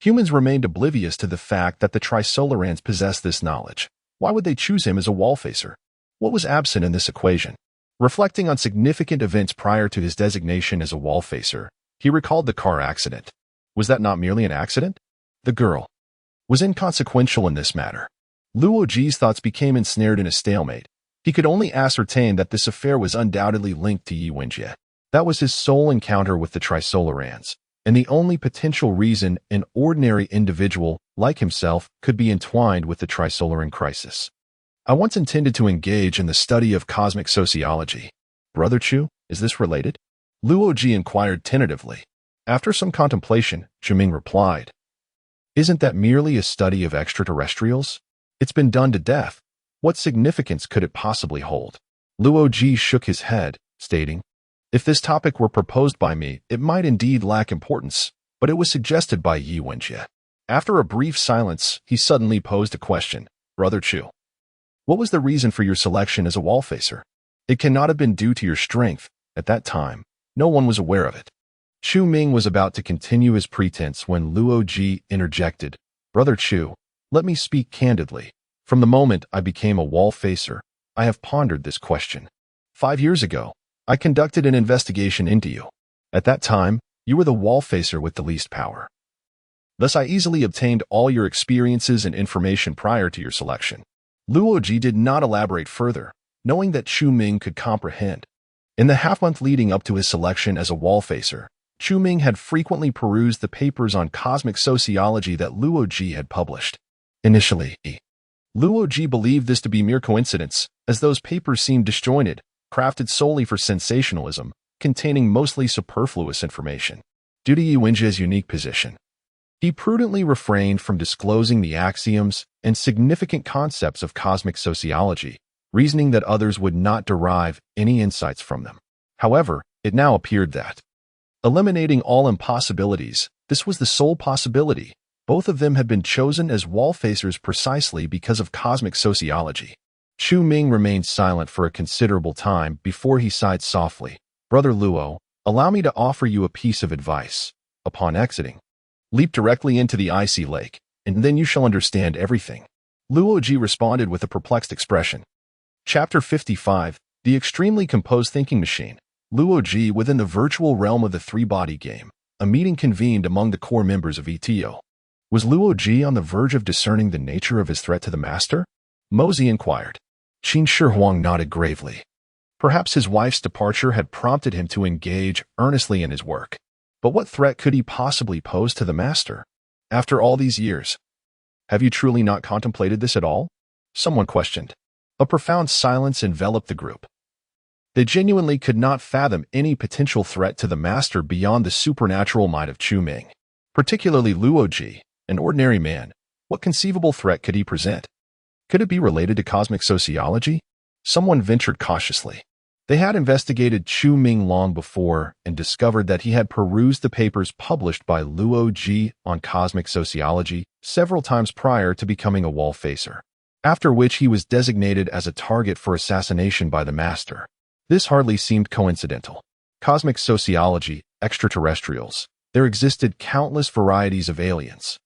A: Humans remained oblivious to the fact that the Trisolarans possessed this knowledge. Why would they choose him as a wallfacer? What was absent in this equation? Reflecting on significant events prior to his designation as a wallfacer, he recalled the car accident. Was that not merely an accident? The girl was inconsequential in this matter. Luoji's thoughts became ensnared in a stalemate. He could only ascertain that this affair was undoubtedly linked to Yi Wenjie. That was his sole encounter with the Trisolarans, and the only potential reason an ordinary individual like himself could be entwined with the Trisolaran crisis. I once intended to engage in the study of cosmic sociology. Brother Chu, is this related? Luoji inquired tentatively. After some contemplation, Chuming replied, Isn't that merely a study of extraterrestrials? It's been done to death. What significance could it possibly hold? Luoji shook his head, stating, If this topic were proposed by me, it might indeed lack importance, but it was suggested by Yi Wenjie. After a brief silence, he suddenly posed a question. Brother Chu, what was the reason for your selection as a wallfacer? It cannot have been due to your strength. At that time, no one was aware of it. Chu Ming was about to continue his pretense when Luoji interjected. Brother Chu, let me speak candidly. From the moment I became a wallfacer, I have pondered this question. 5 years ago, I conducted an investigation into you. At that time, you were the wallfacer with the least power. Thus, I easily obtained all your experiences and information prior to your selection. Luoji did not elaborate further, knowing that Chu Ming could comprehend. In the half-month leading up to his selection as a wallfacer, Chu Ming had frequently perused the papers on cosmic sociology that Luoji had published. Initially, Luoji believed this to be mere coincidence, as those papers seemed disjointed, crafted solely for sensationalism, containing mostly superfluous information. Due to Yi Wenjie's unique position, he prudently refrained from disclosing the axioms and significant concepts of cosmic sociology, reasoning that others would not derive any insights from them. However, it now appeared that, eliminating all impossibilities, this was the sole possibility. Both of them had been chosen as wallfacers precisely because of cosmic sociology. Chu Ming remained silent for a considerable time before he sighed softly. Brother Luo, allow me to offer you a piece of advice. Upon exiting, leap directly into the icy lake, and then you shall understand everything. Luoji responded with a perplexed expression. Chapter 55, The Extremely Composed Thinking Machine. Luoji within the virtual realm of the three-body game. A meeting convened among the core members of ETO. Was Luoji on the verge of discerning the nature of his threat to the master? Mosey inquired. Qin Shi Huang nodded gravely. Perhaps his wife's departure had prompted him to engage earnestly in his work. But what threat could he possibly pose to the master? After all these years, have you truly not contemplated this at all? Someone questioned. A profound silence enveloped the group. They genuinely could not fathom any potential threat to the master beyond the supernatural might of Chu Ming. Particularly Luoji, an ordinary man. What conceivable threat could he present? Could it be related to cosmic sociology? Someone ventured cautiously. They had investigated Chu Ming long before and discovered that he had perused the papers published by Luoji on cosmic sociology several times prior to becoming a wall-facer, after which he was designated as a target for assassination by the master. This hardly seemed coincidental. Cosmic sociology, extraterrestrials. There existed countless varieties of aliens,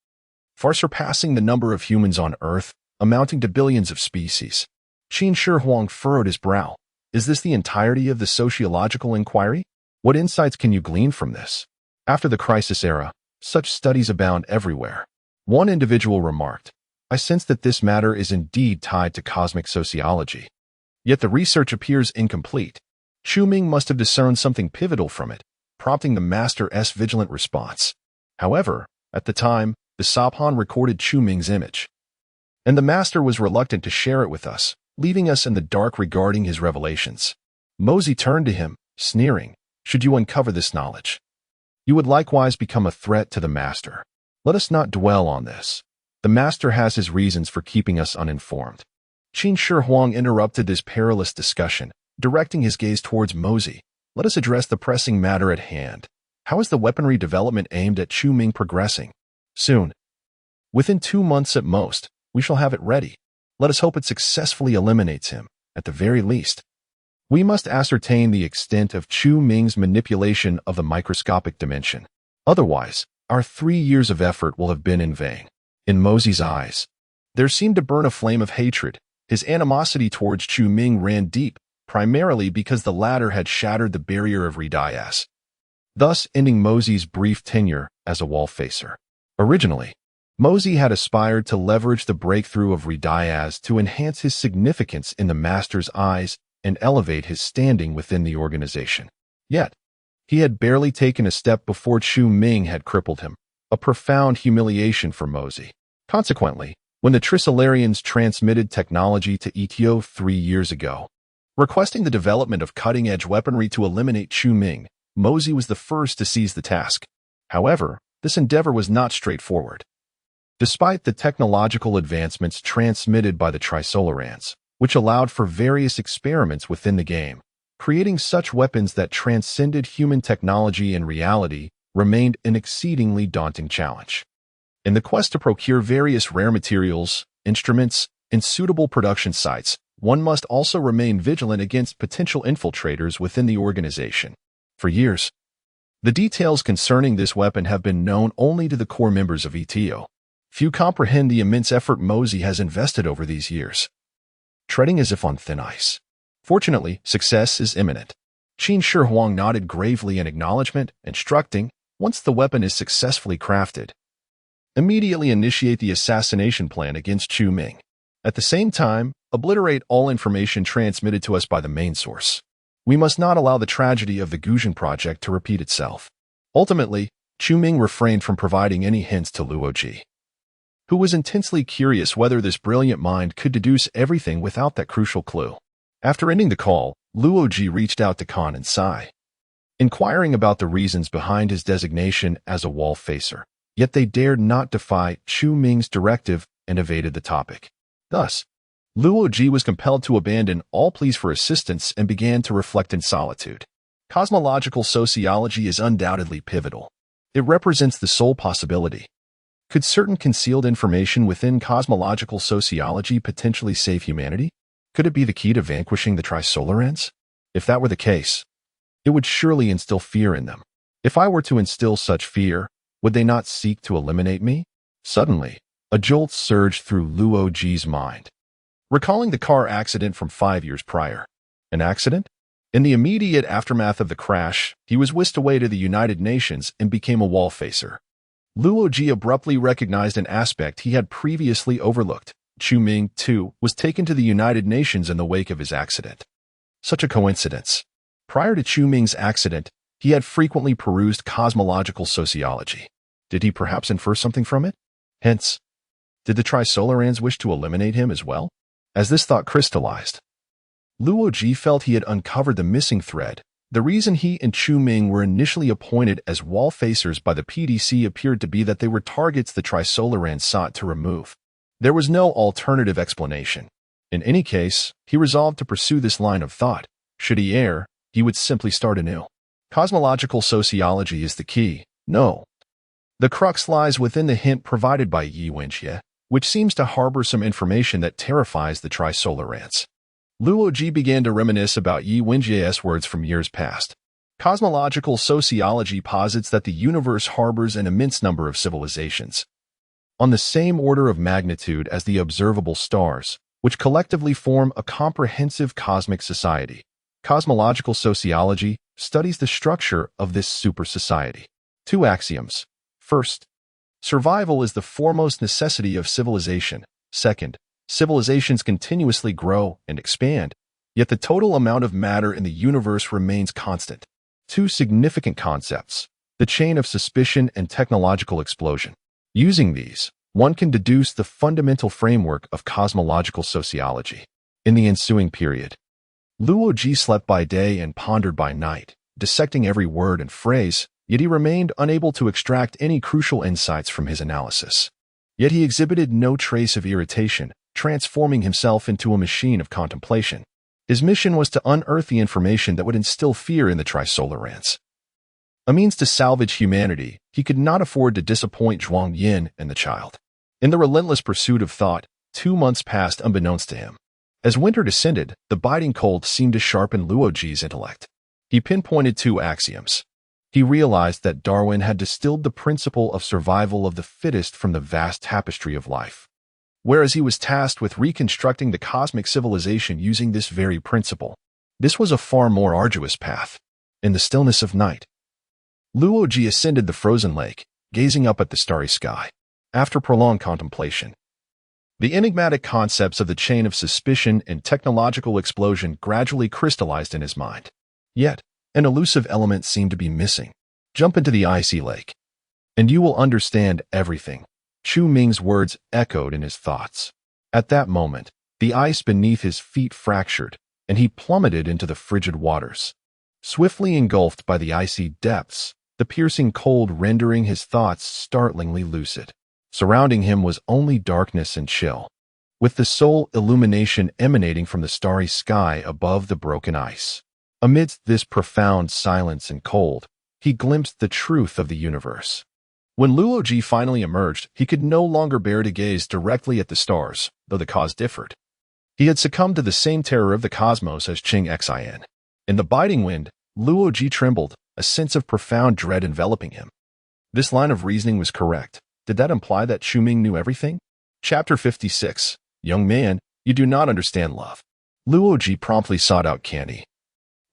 A: far surpassing the number of humans on Earth, amounting to billions of species. Qin Shi Huang furrowed his brow. Is this the entirety of the sociological inquiry? What insights can you glean from this? After the crisis era, such studies abound everywhere. One individual remarked, I sense that this matter is indeed tied to cosmic sociology. Yet the research appears incomplete. Chu Ming must have discerned something pivotal from it, prompting the master's vigilant response. However, at the time, the Sabhan recorded Chu Ming's image, and the master was reluctant to share it with us, leaving us in the dark regarding his revelations. Mosey turned to him, sneering, should you uncover this knowledge, you would likewise become a threat to the master. Let us not dwell on this. The master has his reasons for keeping us uninformed. Qin Shi Huang interrupted this perilous discussion, directing his gaze towards Mosey. Let us address the pressing matter at hand. How is the weaponry development aimed at Chu Ming progressing? Soon. Within 2 months at most, we shall have it ready. Let us hope it successfully eliminates him, at the very least. We must ascertain the extent of Chu Ming's manipulation of the microscopic dimension. Otherwise, our 3 years of effort will have been in vain. In Mosey's eyes, there seemed to burn a flame of hatred. His animosity towards Chu Ming ran deep, primarily because the latter had shattered the barrier of Ridias, thus ending Mosey's brief tenure as a wall-facer. Originally, Mosey had aspired to leverage the breakthrough of Ridias to enhance his significance in the master's eyes and elevate his standing within the organization. Yet, he had barely taken a step before Chu Ming had crippled him, a profound humiliation for Mosey. Consequently, when the Trisolarians transmitted technology to ETO 3 years ago, requesting the development of cutting-edge weaponry to eliminate Chu Ming, Mosey was the first to seize the task. However, this endeavor was not straightforward. Despite the technological advancements transmitted by the Trisolarians, which allowed for various experiments within the game, creating such weapons that transcended human technology and reality remained an exceedingly daunting challenge. In the quest to procure various rare materials, instruments, and suitable production sites, one must also remain vigilant against potential infiltrators within the organization. For years, the details concerning this weapon have been known only to the core members of ETO. Few comprehend the immense effort Mosey has invested over these years, treading as if on thin ice. Fortunately, success is imminent. Qin Shi Huang nodded gravely in acknowledgement, instructing, once the weapon is successfully crafted, immediately initiate the assassination plan against Chu Ming. At the same time, obliterate all information transmitted to us by the main source. We must not allow the tragedy of the Guzheng project to repeat itself. Ultimately, Chu Ming refrained from providing any hints to Luoji, who was intensely curious whether this brilliant mind could deduce everything without that crucial clue. After ending the call, Luoji reached out to Khan and Sai, inquiring about the reasons behind his designation as a wall-facer. Yet they dared not defy Chu Ming's directive and evaded the topic. Thus, Luoji was compelled to abandon all pleas for assistance and began to reflect in solitude. Cosmological sociology is undoubtedly pivotal. It represents the sole possibility. Could certain concealed information within cosmological sociology potentially save humanity? Could it be the key to vanquishing the Trisolarians? If that were the case, it would surely instill fear in them. If I were to instill such fear, would they not seek to eliminate me? Suddenly, A jolt surged through Luo Ji's mind, recalling the car accident from 5 years prior. An accident? In the immediate aftermath of the crash, he was whisked away to the United Nations and became a wall facer. Luo Ji abruptly recognized an aspect he had previously overlooked. Chu Ming, too, was taken to the United Nations in the wake of his accident. Such a coincidence. Prior to Chu Ming's accident, he had frequently perused cosmological sociology. Did he perhaps infer something from it? Hence, did the Trisolarans wish to eliminate him as well? As this thought crystallized, Luo Ji felt he had uncovered the missing thread. The reason he and Chu Ming were initially appointed as wall facers by the PDC appeared to be that they were targets the Trisolarans sought to remove. There was no alternative explanation. In any case, he resolved to pursue this line of thought. Should he err, he would simply start anew. Cosmological sociology is the key. No. The crux lies within the hint provided by Yi Wenjie, which seems to harbor some information that terrifies the Trisolarans. Luo Ji began to reminisce about Yi Wenjie's words from years past. Cosmological sociology posits that the universe harbors an immense number of civilizations, on the same order of magnitude as the observable stars, which collectively form a comprehensive cosmic society. Cosmological sociology studies the structure of this super society. 2 axioms. First, survival is the foremost necessity of civilization. Second, civilizations continuously grow and expand, yet the total amount of matter in the universe remains constant. 2 significant concepts: the chain of suspicion and technological explosion. Using these, one can deduce the fundamental framework of cosmological sociology. In the ensuing period, Luo Ji slept by day and pondered by night, dissecting every word and phrase, yet he remained unable to extract any crucial insights from his analysis. Yet he exhibited no trace of irritation, transforming himself into a machine of contemplation. His mission was to unearth the information that would instill fear in the Trisolarans. A means to salvage humanity, he could not afford to disappoint Zhuang Yin and the child. In the relentless pursuit of thought, 2 months passed unbeknownst to him. As winter descended, the biting cold seemed to sharpen Luo Ji's intellect. He pinpointed 2 axioms. He realized that Darwin had distilled the principle of survival of the fittest from the vast tapestry of life, whereas he was tasked with reconstructing the cosmic civilization using this very principle. This was a far more arduous path. In the stillness of night, Luo Ji ascended the frozen lake, gazing up at the starry sky. After prolonged contemplation, the enigmatic concepts of the chain of suspicion and technological explosion gradually crystallized in his mind. Yet, an elusive element seemed to be missing. Jump into the icy lake, and you will understand everything. Chu Ming's words echoed in his thoughts. At that moment, the ice beneath his feet fractured, and he plummeted into the frigid waters. Swiftly engulfed by the icy depths, the piercing cold rendering his thoughts startlingly lucid. Surrounding him was only darkness and chill, with the sole illumination emanating from the starry sky above the broken ice. Amidst this profound silence and cold, he glimpsed the truth of the universe. When Luo Ji finally emerged, he could no longer bear to gaze directly at the stars, though the cause differed. He had succumbed to the same terror of the cosmos as Qing Xin. In the biting wind, Luo Ji trembled, a sense of profound dread enveloping him. This line of reasoning was correct. Did that imply that Chu Ming knew everything? Chapter 56. Young man, you do not understand love. Luo Ji promptly sought out Candy,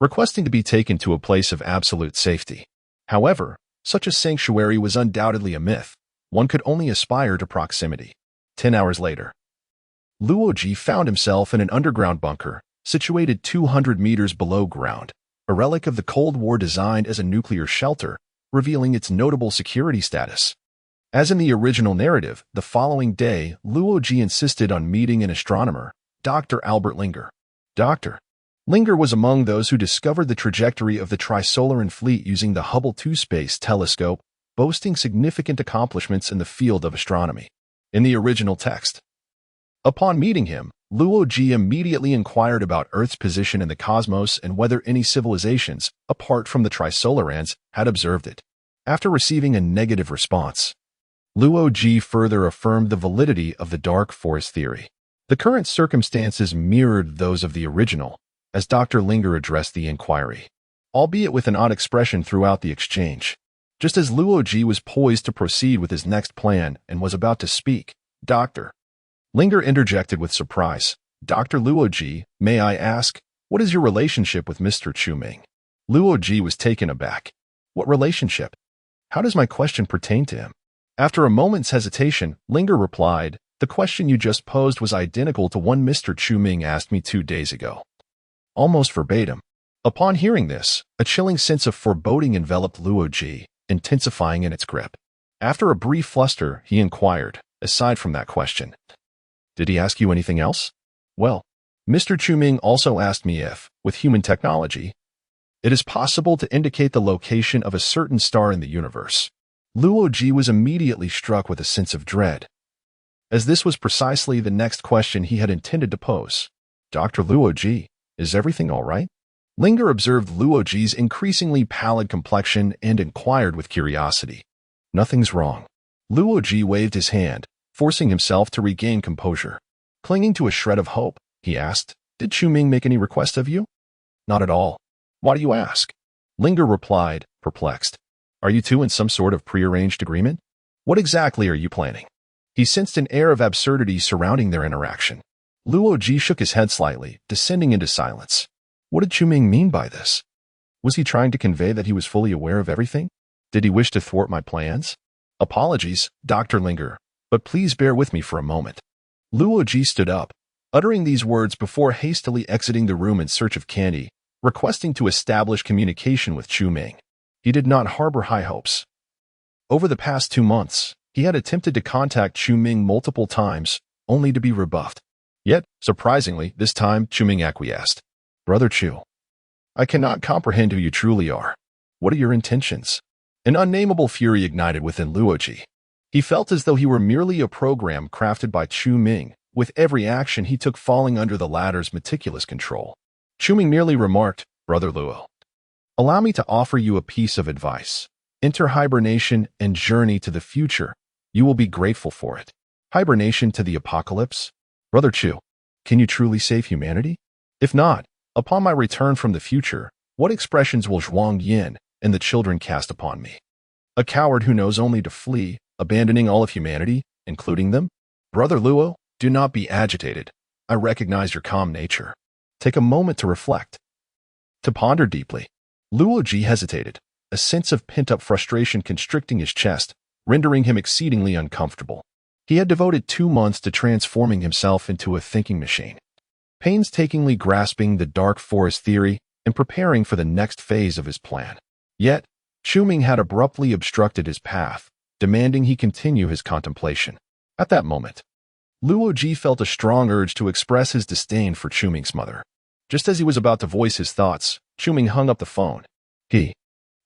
A: requesting to be taken to a place of absolute safety. However, such a sanctuary was undoubtedly a myth. One could only aspire to proximity. 10 hours later, Luo Ji found himself in an underground bunker, situated 200 meters below ground, a relic of the Cold War designed as a nuclear shelter, revealing its notable security status. As in the original narrative, the following day, Luo Ji insisted on meeting an astronomer, Dr. Albert Linger. Dr. Linger was among those who discovered the trajectory of the Trisolaran fleet using the Hubble 2 space telescope, boasting significant accomplishments in the field of astronomy. In the original text, upon meeting him, Luo Ji immediately inquired about Earth's position in the cosmos and whether any civilizations, apart from the Trisolarans, had observed it. After receiving a negative response, Luo Ji further affirmed the validity of the dark forest theory. The current circumstances mirrored those of the original, as Dr. Linger addressed the inquiry, albeit with an odd expression throughout the exchange. Just as Luo Ji was poised to proceed with his next plan and was about to speak, Doctor. Linger interjected with surprise. Dr. Luoji, may I ask, what is your relationship with Mr. Chu-Ming? Luoji was taken aback. What relationship? How does my question pertain to him? After a moment's hesitation, Linger replied, the question you just posed was identical to one Mr. Chu-Ming asked me 2 days ago. Almost verbatim. Upon hearing this, a chilling sense of foreboding enveloped Luoji, intensifying in its grip. After a brief fluster, he inquired, aside from that question, did he ask you anything else? Well, Mr. Chu-Ming also asked me if, with human technology, it is possible to indicate the location of a certain star in the universe. Luoji was immediately struck with a sense of dread, as this was precisely the next question he had intended to pose. Dr. Luoji, is everything all right? Linger observed Luoji's increasingly pallid complexion and inquired with curiosity. Nothing's wrong. Luoji waved his hand, forcing himself to regain composure. Clinging to a shred of hope, he asked, did Chu-Ming make any request of you? Not at all. Why do you ask? Linger replied, perplexed. Are you two in some sort of prearranged agreement? What exactly are you planning? He sensed an air of absurdity surrounding their interaction. Luoji shook his head slightly, descending into silence. What did Chu-Ming mean by this? Was he trying to convey that he was fully aware of everything? Did he wish to thwart my plans? Apologies, Dr. Linger, but please bear with me for a moment. Luoji stood up, uttering these words before hastily exiting the room in search of candy, requesting to establish communication with Chu-Ming. He did not harbor high hopes. Over the past 2 months, he had attempted to contact Chu-Ming multiple times, only to be rebuffed. Yet, surprisingly, this time Chu-Ming acquiesced. Brother Chu, I cannot comprehend who you truly are. What are your intentions? An unnameable fury ignited within Luoji. He felt as though he were merely a program crafted by Chu-Ming, with every action he took falling under the latter's meticulous control. Chu-Ming merely remarked, Brother Luo, allow me to offer you a piece of advice. Enter hibernation and journey to the future. You will be grateful for it. Hibernation to the apocalypse? Brother Chu, can you truly save humanity? If not, upon my return from the future, what expressions will Zhuang Yin and the children cast upon me? A coward who knows only to flee, abandoning all of humanity, including them? Brother Luo, do not be agitated. I recognize your calm nature. Take a moment to reflect, to ponder deeply. Luoji hesitated, a sense of pent-up frustration constricting his chest, rendering him exceedingly uncomfortable. He had devoted 2 months to transforming himself into a thinking machine, painstakingly grasping the dark forest theory and preparing for the next phase of his plan. Yet, Chu-Ming had abruptly obstructed his path, demanding he continue his contemplation. At that moment, Luoji felt a strong urge to express his disdain for Chu-Ming's mother. Just as he was about to voice his thoughts, Chu-Ming hung up the phone.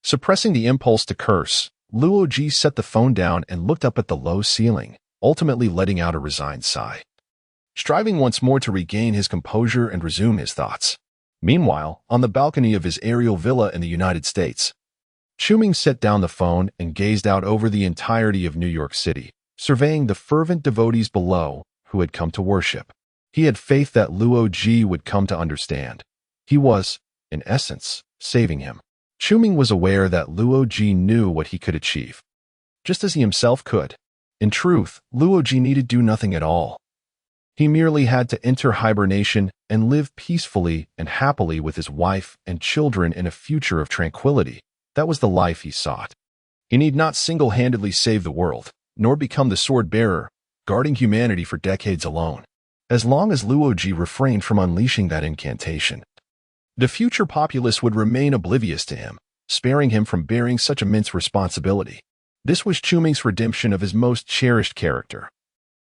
A: Suppressing the impulse to curse, Luoji set the phone down and looked up at the low ceiling, ultimately letting out a resigned sigh. Striving once more to regain his composure and resume his thoughts. Meanwhile, on the balcony of his aerial villa in the United States, Chu-Ming set down the phone and gazed out over the entirety of New York City, surveying the fervent devotees below who had come to worship. He had faith that Luoji would come to understand. He was, in essence, saving him. Chu-Ming was aware that Luoji knew what he could achieve, just as he himself could. In truth, Luoji needed do nothing at all. He merely had to enter hibernation and live peacefully and happily with his wife and children in a future of tranquility. That was the life he sought. He need not single-handedly save the world, nor become the sword-bearer, guarding humanity for decades alone. As long as Luoji refrained from unleashing that incantation, the future populace would remain oblivious to him, sparing him from bearing such immense responsibility. This was Chu-Ming's redemption of his most cherished character.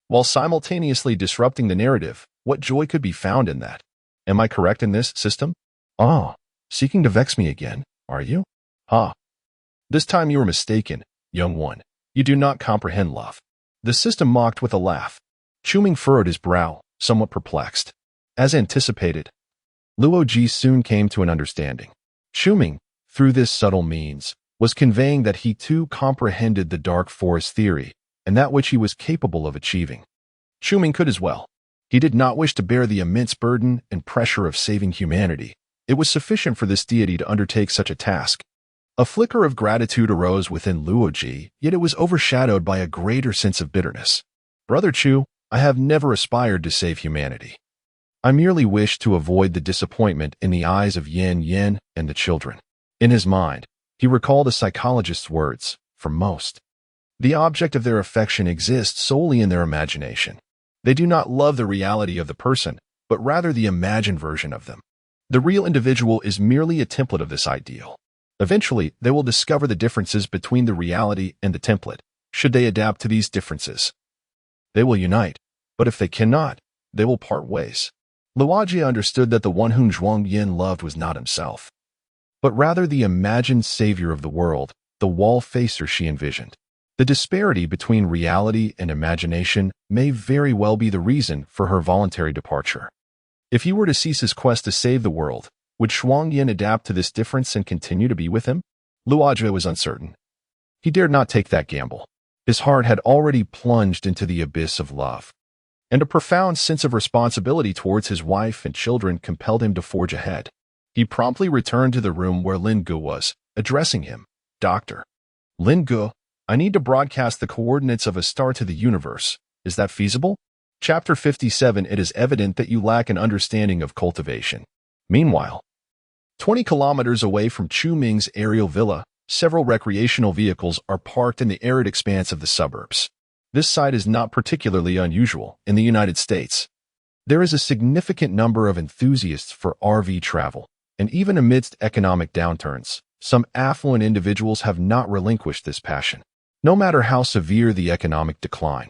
A: While simultaneously disrupting the narrative, what joy could be found in that? Am I correct in this, system? Ah, seeking to vex me again, are you? Ah. This time you are mistaken, young one. You do not comprehend love. The system mocked with a laugh. Chu-Ming furrowed his brow, somewhat perplexed. As anticipated, Luoji soon came to an understanding. Chu-Ming, through this subtle means, was conveying that he too comprehended the dark forest theory, and that which he was capable of achieving. Chu-Ming could as well. He did not wish to bear the immense burden and pressure of saving humanity. It was sufficient for this deity to undertake such a task. A flicker of gratitude arose within Luoji, yet it was overshadowed by a greater sense of bitterness. Brother Chu, I have never aspired to save humanity. I merely wish to avoid the disappointment in the eyes of Yin Yin and the children. In his mind, he recalled a psychologist's words, for most. The object of their affection exists solely in their imagination. They do not love the reality of the person, but rather the imagined version of them. The real individual is merely a template of this ideal. Eventually, they will discover the differences between the reality and the template. Should they adapt to these differences, they will unite, but if they cannot, they will part ways. Luogia understood that the one whom Zhuang Yin loved was not himself, but rather the imagined savior of the world, the wall facer she envisioned. The disparity between reality and imagination may very well be the reason for her voluntary departure. If he were to cease his quest to save the world, would Zhuang Yin adapt to this difference and continue to be with him? Luogia was uncertain. He dared not take that gamble. His heart had already plunged into the abyss of love, and a profound sense of responsibility towards his wife and children compelled him to forge ahead. He promptly returned to the room where Lin Gu was, addressing him. Doctor. Lin Gu, I need to broadcast the coordinates of a star to the universe. Is that feasible? Chapter 57. It is evident that you lack an understanding of cultivation. Meanwhile, 20 kilometers away from Chu Ming's aerial villa, several recreational vehicles are parked in the arid expanse of the suburbs. This site is not particularly unusual in the United States. There is a significant number of enthusiasts for RV travel, and even amidst economic downturns, some affluent individuals have not relinquished this passion. No matter how severe the economic decline,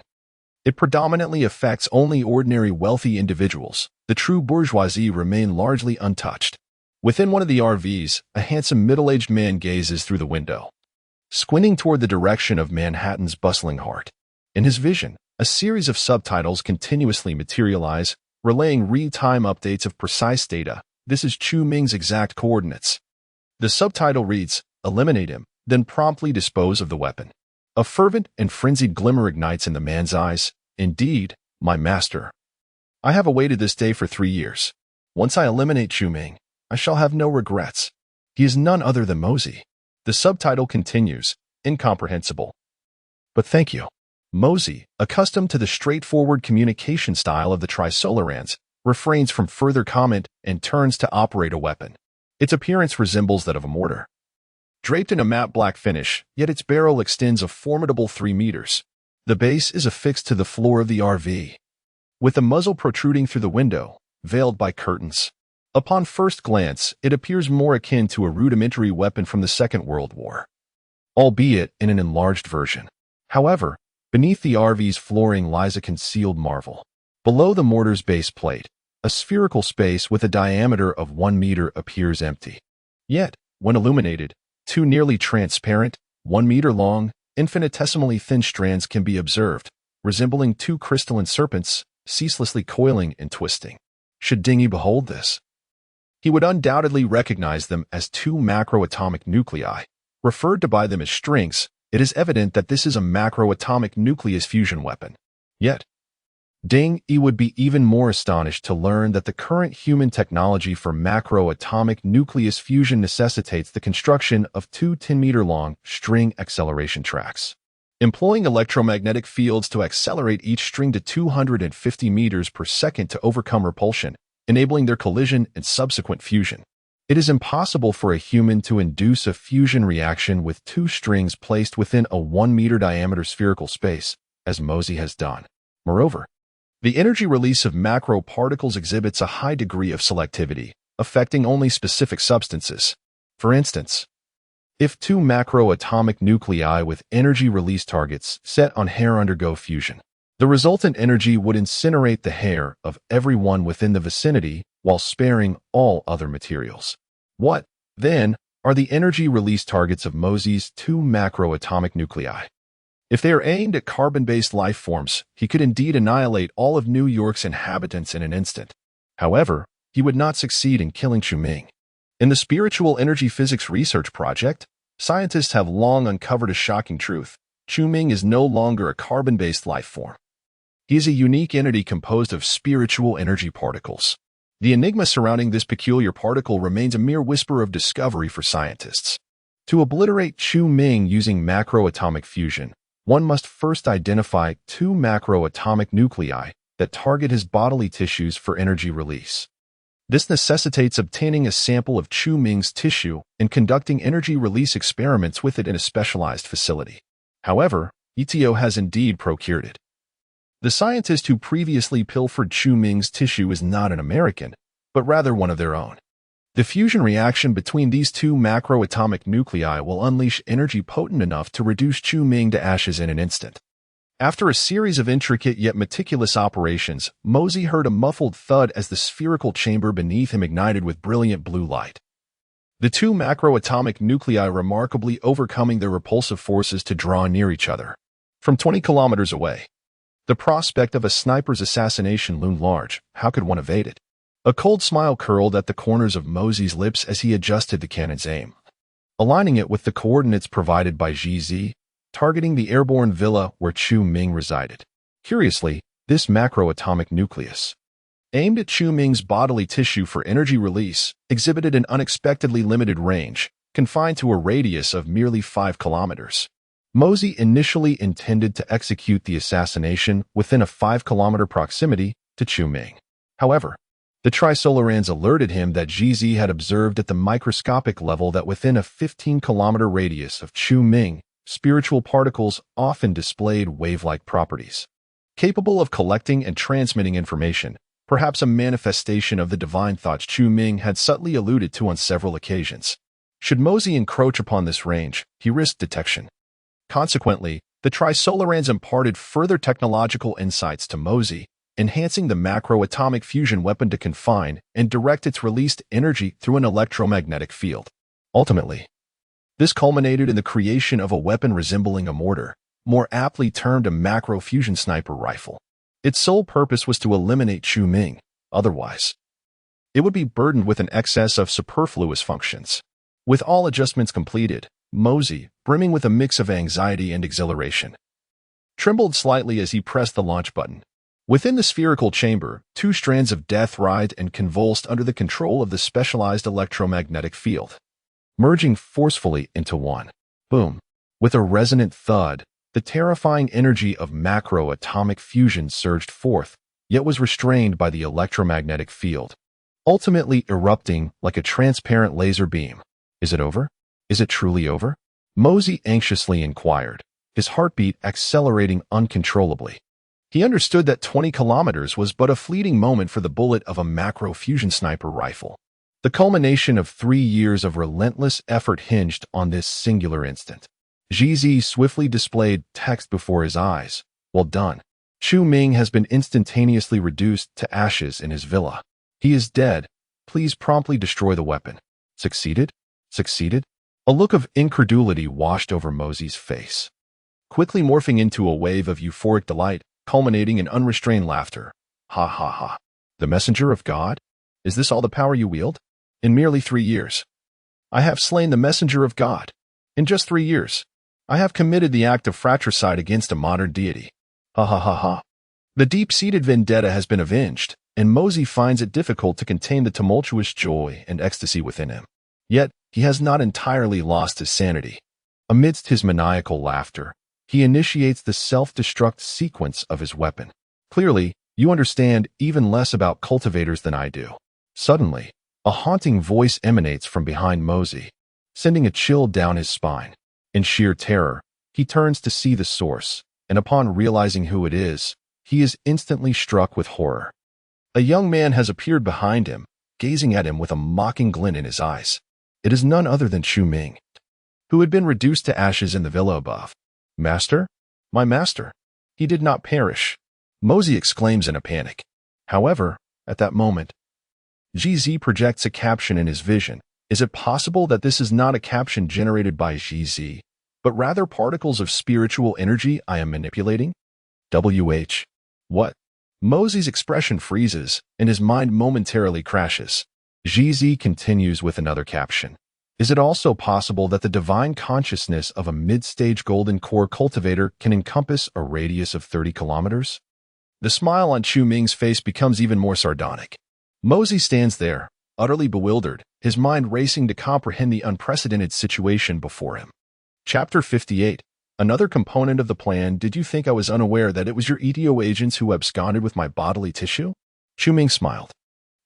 A: it predominantly affects only ordinary wealthy individuals. The true bourgeoisie remain largely untouched. Within one of the RVs, a handsome middle-aged man gazes through the window, squinting toward the direction of Manhattan's bustling heart. In his vision, a series of subtitles continuously materialize, relaying real-time updates of precise data. This is Chu Ming's exact coordinates. The subtitle reads, "Eliminate him, then promptly dispose of the weapon." A fervent and frenzied glimmer ignites in the man's eyes. Indeed, my master. I have awaited this day for 3 years. Once I eliminate Chu Ming, I shall have no regrets. He is none other than Mosey. The subtitle continues, incomprehensible. But thank you. Mosey, accustomed to the straightforward communication style of the Trisolarans, refrains from further comment and turns to operate a weapon. Its appearance resembles that of a mortar. Draped in a matte black finish, yet its barrel extends a formidable 3 meters. The base is affixed to the floor of the RV, with the muzzle protruding through the window, veiled by curtains. Upon first glance, it appears more akin to a rudimentary weapon from the Second World War, albeit in an enlarged version. However, beneath the RV's flooring lies a concealed marvel. Below the mortar's base plate, a spherical space with a diameter of 1 meter appears empty. Yet, when illuminated, 2 nearly transparent, 1 meter long, infinitesimally thin strands can be observed, resembling 2 crystalline serpents, ceaselessly coiling and twisting. Should Dingy behold this, he would undoubtedly recognize them as 2 macroatomic nuclei. Referred to by them as strings, it is evident that this is a macroatomic nucleus fusion weapon. Yet, Ding Yi would be even more astonished to learn that the current human technology for macroatomic nucleus fusion necessitates the construction of 2 10-meter-long string acceleration tracks, employing electromagnetic fields to accelerate each string to 250 meters per second to overcome repulsion, enabling their collision and subsequent fusion. It is impossible for a human to induce a fusion reaction with 2 strings placed within a 1-meter diameter spherical space, as Mosey has done. Moreover, the energy release of macro particles exhibits a high degree of selectivity, affecting only specific substances. For instance, if 2 macroatomic nuclei with energy release targets set on hair undergo fusion, the resultant energy would incinerate the hair of everyone within the vicinity while sparing all other materials. What, then, are the energy release targets of Mosey's 2 macroatomic nuclei? If they are aimed at carbon-based life forms, he could indeed annihilate all of New York's inhabitants in an instant. However, he would not succeed in killing Chu Ming. In the Spiritual Energy Physics Research Project, scientists have long uncovered a shocking truth. Chu Ming is no longer a carbon-based life form. He is a unique entity composed of spiritual energy particles. The enigma surrounding this peculiar particle remains a mere whisper of discovery for scientists. To obliterate Chu Ming using macroatomic fusion, one must first identify two macroatomic nuclei that target his bodily tissues for energy release. This necessitates obtaining a sample of Chu Ming's tissue and conducting energy release experiments with it in a specialized facility. However, ETO has indeed procured it. The scientist who previously pilfered Chu Ming's tissue is not an American, but rather one of their own. The fusion reaction between these two macroatomic nuclei will unleash energy potent enough to reduce Chu Ming to ashes in an instant. After a series of intricate yet meticulous operations, Mosey heard a muffled thud as the spherical chamber beneath him ignited with brilliant blue light. The two macroatomic nuclei remarkably overcoming their repulsive forces to draw near each other. From 20 kilometers away, the prospect of a sniper's assassination loomed large. How could one evade it? A cold smile curled at the corners of Mosey's lips as he adjusted the cannon's aim, aligning it with the coordinates provided by GZ, targeting the airborne villa where Chu Ming resided. Curiously, this macroatomic nucleus, aimed at Chu Ming's bodily tissue for energy release, exhibited an unexpectedly limited range, confined to a radius of merely 5 kilometers. Mosey initially intended to execute the assassination within a 5-kilometer proximity to Chu Ming. However, the Trisolarans alerted him that GZ had observed at the microscopic level that within a 15-kilometer radius of Chu Ming, spiritual particles often displayed wave-like properties, capable of collecting and transmitting information, perhaps a manifestation of the divine thoughts Chu Ming had subtly alluded to on several occasions. Should Mosey encroach upon this range, he risked detection. Consequently, the Trisolarans imparted further technological insights to Mosey, enhancing the macroatomic fusion weapon to confine and direct its released energy through an electromagnetic field. Ultimately, this culminated in the creation of a weapon resembling a mortar, more aptly termed a macro-fusion sniper rifle. Its sole purpose was to eliminate Chu Ming. Otherwise, it would be burdened with an excess of superfluous functions. With all adjustments completed, Mosey, brimming with a mix of anxiety and exhilaration, trembled slightly as he pressed the launch button. Within the spherical chamber, two strands of death writhed and convulsed under the control of the specialized electromagnetic field, merging forcefully into one. Boom! With a resonant thud, the terrifying energy of macroatomic fusion surged forth, yet was restrained by the electromagnetic field, ultimately erupting like a transparent laser beam. Is it over? Is it truly over? Mosey anxiously inquired, his heartbeat accelerating uncontrollably. He understood that 20 kilometers was but a fleeting moment for the bullet of a macro-fusion sniper rifle. The culmination of 3 years of relentless effort hinged on this singular instant. GZ swiftly displayed text before his eyes. Well done. Chu Ming has been instantaneously reduced to ashes in his villa. He is dead. Please promptly destroy the weapon. Succeeded? Succeeded? A look of incredulity washed over Mosey's face, quickly morphing into a wave of euphoric delight, culminating in unrestrained laughter. Ha ha ha. The messenger of God? Is this all the power you wield? In merely 3 years, I have slain the messenger of God. In just 3 years, I have committed the act of fratricide against a modern deity. Ha ha ha ha. The deep-seated vendetta has been avenged, and Mosey finds it difficult to contain the tumultuous joy and ecstasy within him. Yet, he has not entirely lost his sanity. Amidst his maniacal laughter, he initiates the self-destruct sequence of his weapon. Clearly, you understand even less about cultivators than I do. Suddenly, a haunting voice emanates from behind Mosey, sending a chill down his spine. In sheer terror, he turns to see the source, and upon realizing who it is, he is instantly struck with horror. A young man has appeared behind him, gazing at him with a mocking glint in his eyes. It is none other than Chu Ming, who had been reduced to ashes in the villa above. Master? My master. He did not perish, Mosey exclaims in a panic. However, at that moment, GZ projects a caption in his vision. Is it possible that this is not a caption generated by GZ, but rather particles of spiritual energy I am manipulating? WH. What? Mosey's expression freezes, and his mind momentarily crashes. GZ continues with another caption. Is it also possible that the divine consciousness of a mid-stage golden core cultivator can encompass a radius of 30 kilometers? The smile on Chu Ming's face becomes even more sardonic. Mosey stands there, utterly bewildered, his mind racing to comprehend the unprecedented situation before him. Chapter 58. Another component of the plan, did you think I was unaware that it was your ETO agents who absconded with my bodily tissue? Ming smiled.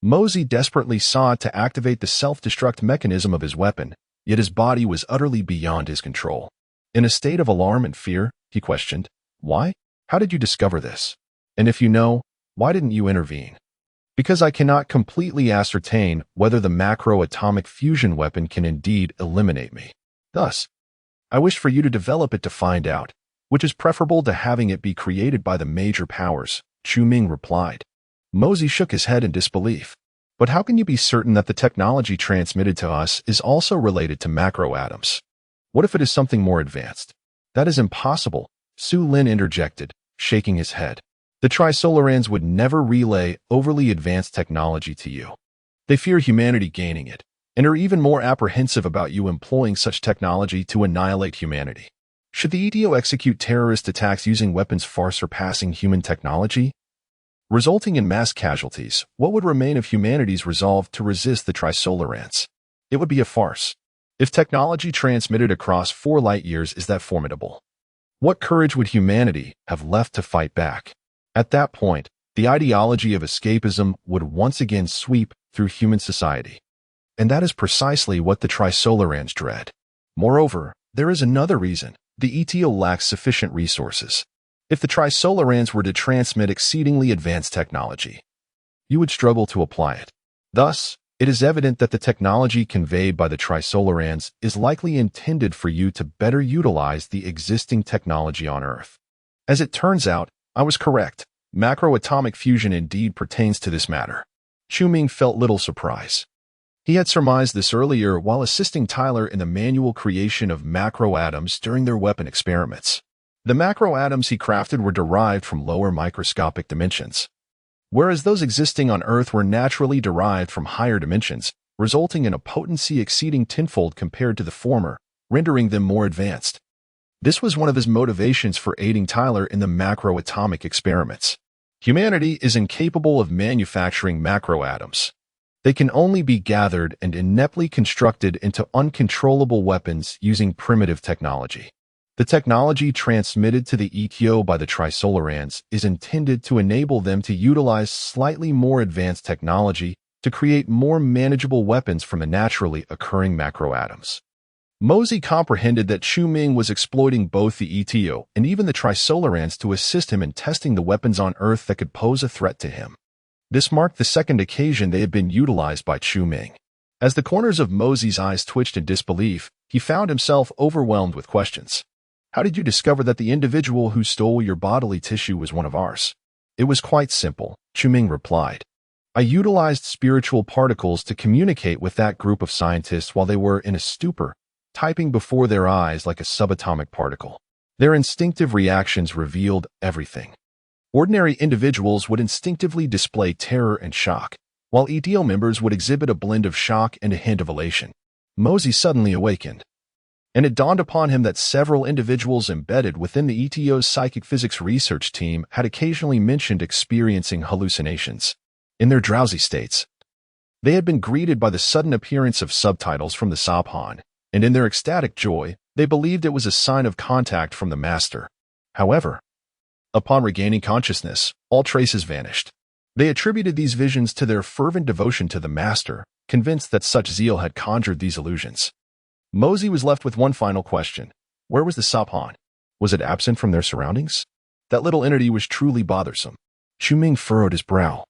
A: Mosey desperately sought to activate the self-destruct mechanism of his weapon, yet his body was utterly beyond his control. In a state of alarm and fear, he questioned, "Why? How did you discover this? And if you know, why didn't you intervene?" "Because I cannot completely ascertain whether the macro-atomic fusion weapon can indeed eliminate me. Thus, I wish for you to develop it to find out, which is preferable to having it be created by the major powers," Ming replied. Mosey shook his head in disbelief. "But how can you be certain that the technology transmitted to us is also related to macroatoms? What if it is something more advanced?" "That is impossible," Su Lin interjected, shaking his head. "The Trisolarans would never relay overly advanced technology to you. They fear humanity gaining it, and are even more apprehensive about you employing such technology to annihilate humanity. Should the ETO execute terrorist attacks using weapons far surpassing human technology, resulting in mass casualties, what would remain of humanity's resolve to resist the Trisolarans? It would be a farce. If technology transmitted across 4 light years is that formidable, what courage would humanity have left to fight back? At that point, the ideology of escapism would once again sweep through human society. And that is precisely what the Trisolarans dread. Moreover, there is another reason. The ETO lacks sufficient resources. If the Trisolarans were to transmit exceedingly advanced technology, you would struggle to apply it. Thus, it is evident that the technology conveyed by the Trisolarans is likely intended for you to better utilize the existing technology on Earth. As it turns out, I was correct. Macroatomic fusion indeed pertains to this matter. Ming felt little surprise. He had surmised this earlier while assisting Tyler in the manual creation of macroatoms during their weapon experiments. The macroatoms he crafted were derived from lower microscopic dimensions, whereas those existing on Earth were naturally derived from higher dimensions, resulting in a potency exceeding tenfold compared to the former, rendering them more advanced. This was one of his motivations for aiding Tyler in the macroatomic experiments. Humanity is incapable of manufacturing macroatoms. They can only be gathered and ineptly constructed into uncontrollable weapons using primitive technology. The technology transmitted to the ETO by the Trisolarans is intended to enable them to utilize slightly more advanced technology to create more manageable weapons from the naturally occurring macroatoms. Mosey comprehended that Ming was exploiting both the ETO and even the Trisolarans to assist him in testing the weapons on Earth that could pose a threat to him. This marked the second occasion they had been utilized by Ming. As the corners of Mosey's eyes twitched in disbelief, he found himself overwhelmed with questions. "How did you discover that the individual who stole your bodily tissue was one of ours?" "It was quite simple," Ming replied. "I utilized spiritual particles to communicate with that group of scientists while they were in a stupor, typing before their eyes like a subatomic particle. Their instinctive reactions revealed everything. Ordinary individuals would instinctively display terror and shock, while ETO members would exhibit a blend of shock and a hint of elation." Mosey suddenly awakened, and it dawned upon him that several individuals embedded within the ETO's psychic physics research team had occasionally mentioned experiencing hallucinations. In their drowsy states, they had been greeted by the sudden appearance of subtitles from the Sabhan, and in their ecstatic joy, they believed it was a sign of contact from the Master. However, upon regaining consciousness, all traces vanished. They attributed these visions to their fervent devotion to the Master, convinced that such zeal had conjured these illusions. Mosey was left with one final question. Where was the Sabhan? Was it absent from their surroundings? That little entity was truly bothersome. Ming furrowed his brow,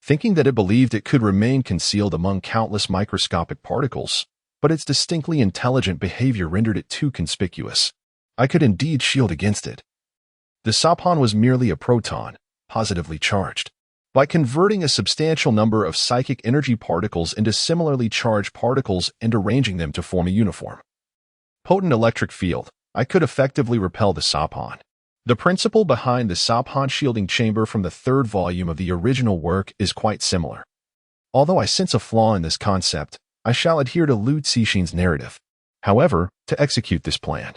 A: thinking that it believed it could remain concealed among countless microscopic particles, but its distinctly intelligent behavior rendered it too conspicuous. I could indeed shield against it. The Sabhan was merely a proton, positively charged. By converting a substantial number of psychic energy particles into similarly charged particles and arranging them to form a uniform potent electric field, I could effectively repel the Sabhan. The principle behind the Sabhan shielding chamber from the third volume of the original work is quite similar. Although I sense a flaw in this concept, I shall adhere to Lu Cixin's narrative. However, to execute this plan,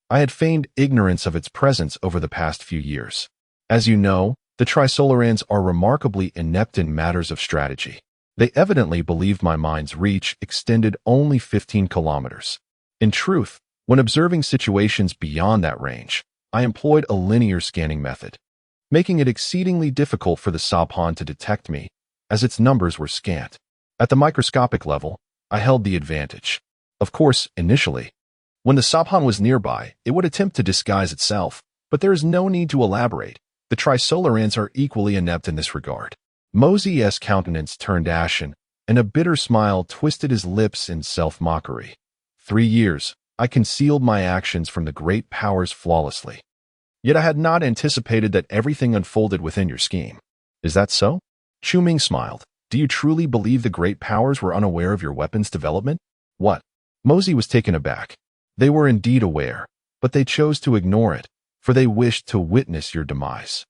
A: I had feigned ignorance of its presence over the past few years. As you know, the Trisolarans are remarkably inept in matters of strategy. They evidently believed my mind's reach extended only 15 kilometers. In truth, When observing situations beyond that range, I employed a linear scanning method, making it exceedingly difficult for the Saphan to detect me, as its numbers were scant. At the microscopic level, I held the advantage. Of course, initially, when the Saphan was nearby, it would attempt to disguise itself, but there is no need to elaborate. The Trisolarans are equally inept in this regard. Mosey's countenance turned ashen, and a bitter smile twisted his lips in self-mockery. 3 years, I concealed my actions from the great powers flawlessly. Yet I had not anticipated that everything unfolded within your scheme. Is that so? Chu Ming smiled. Do you truly believe the great powers were unaware of your weapons development? What? Mosey was taken aback. They were indeed aware, but they chose to ignore it, for they wished to witness your demise.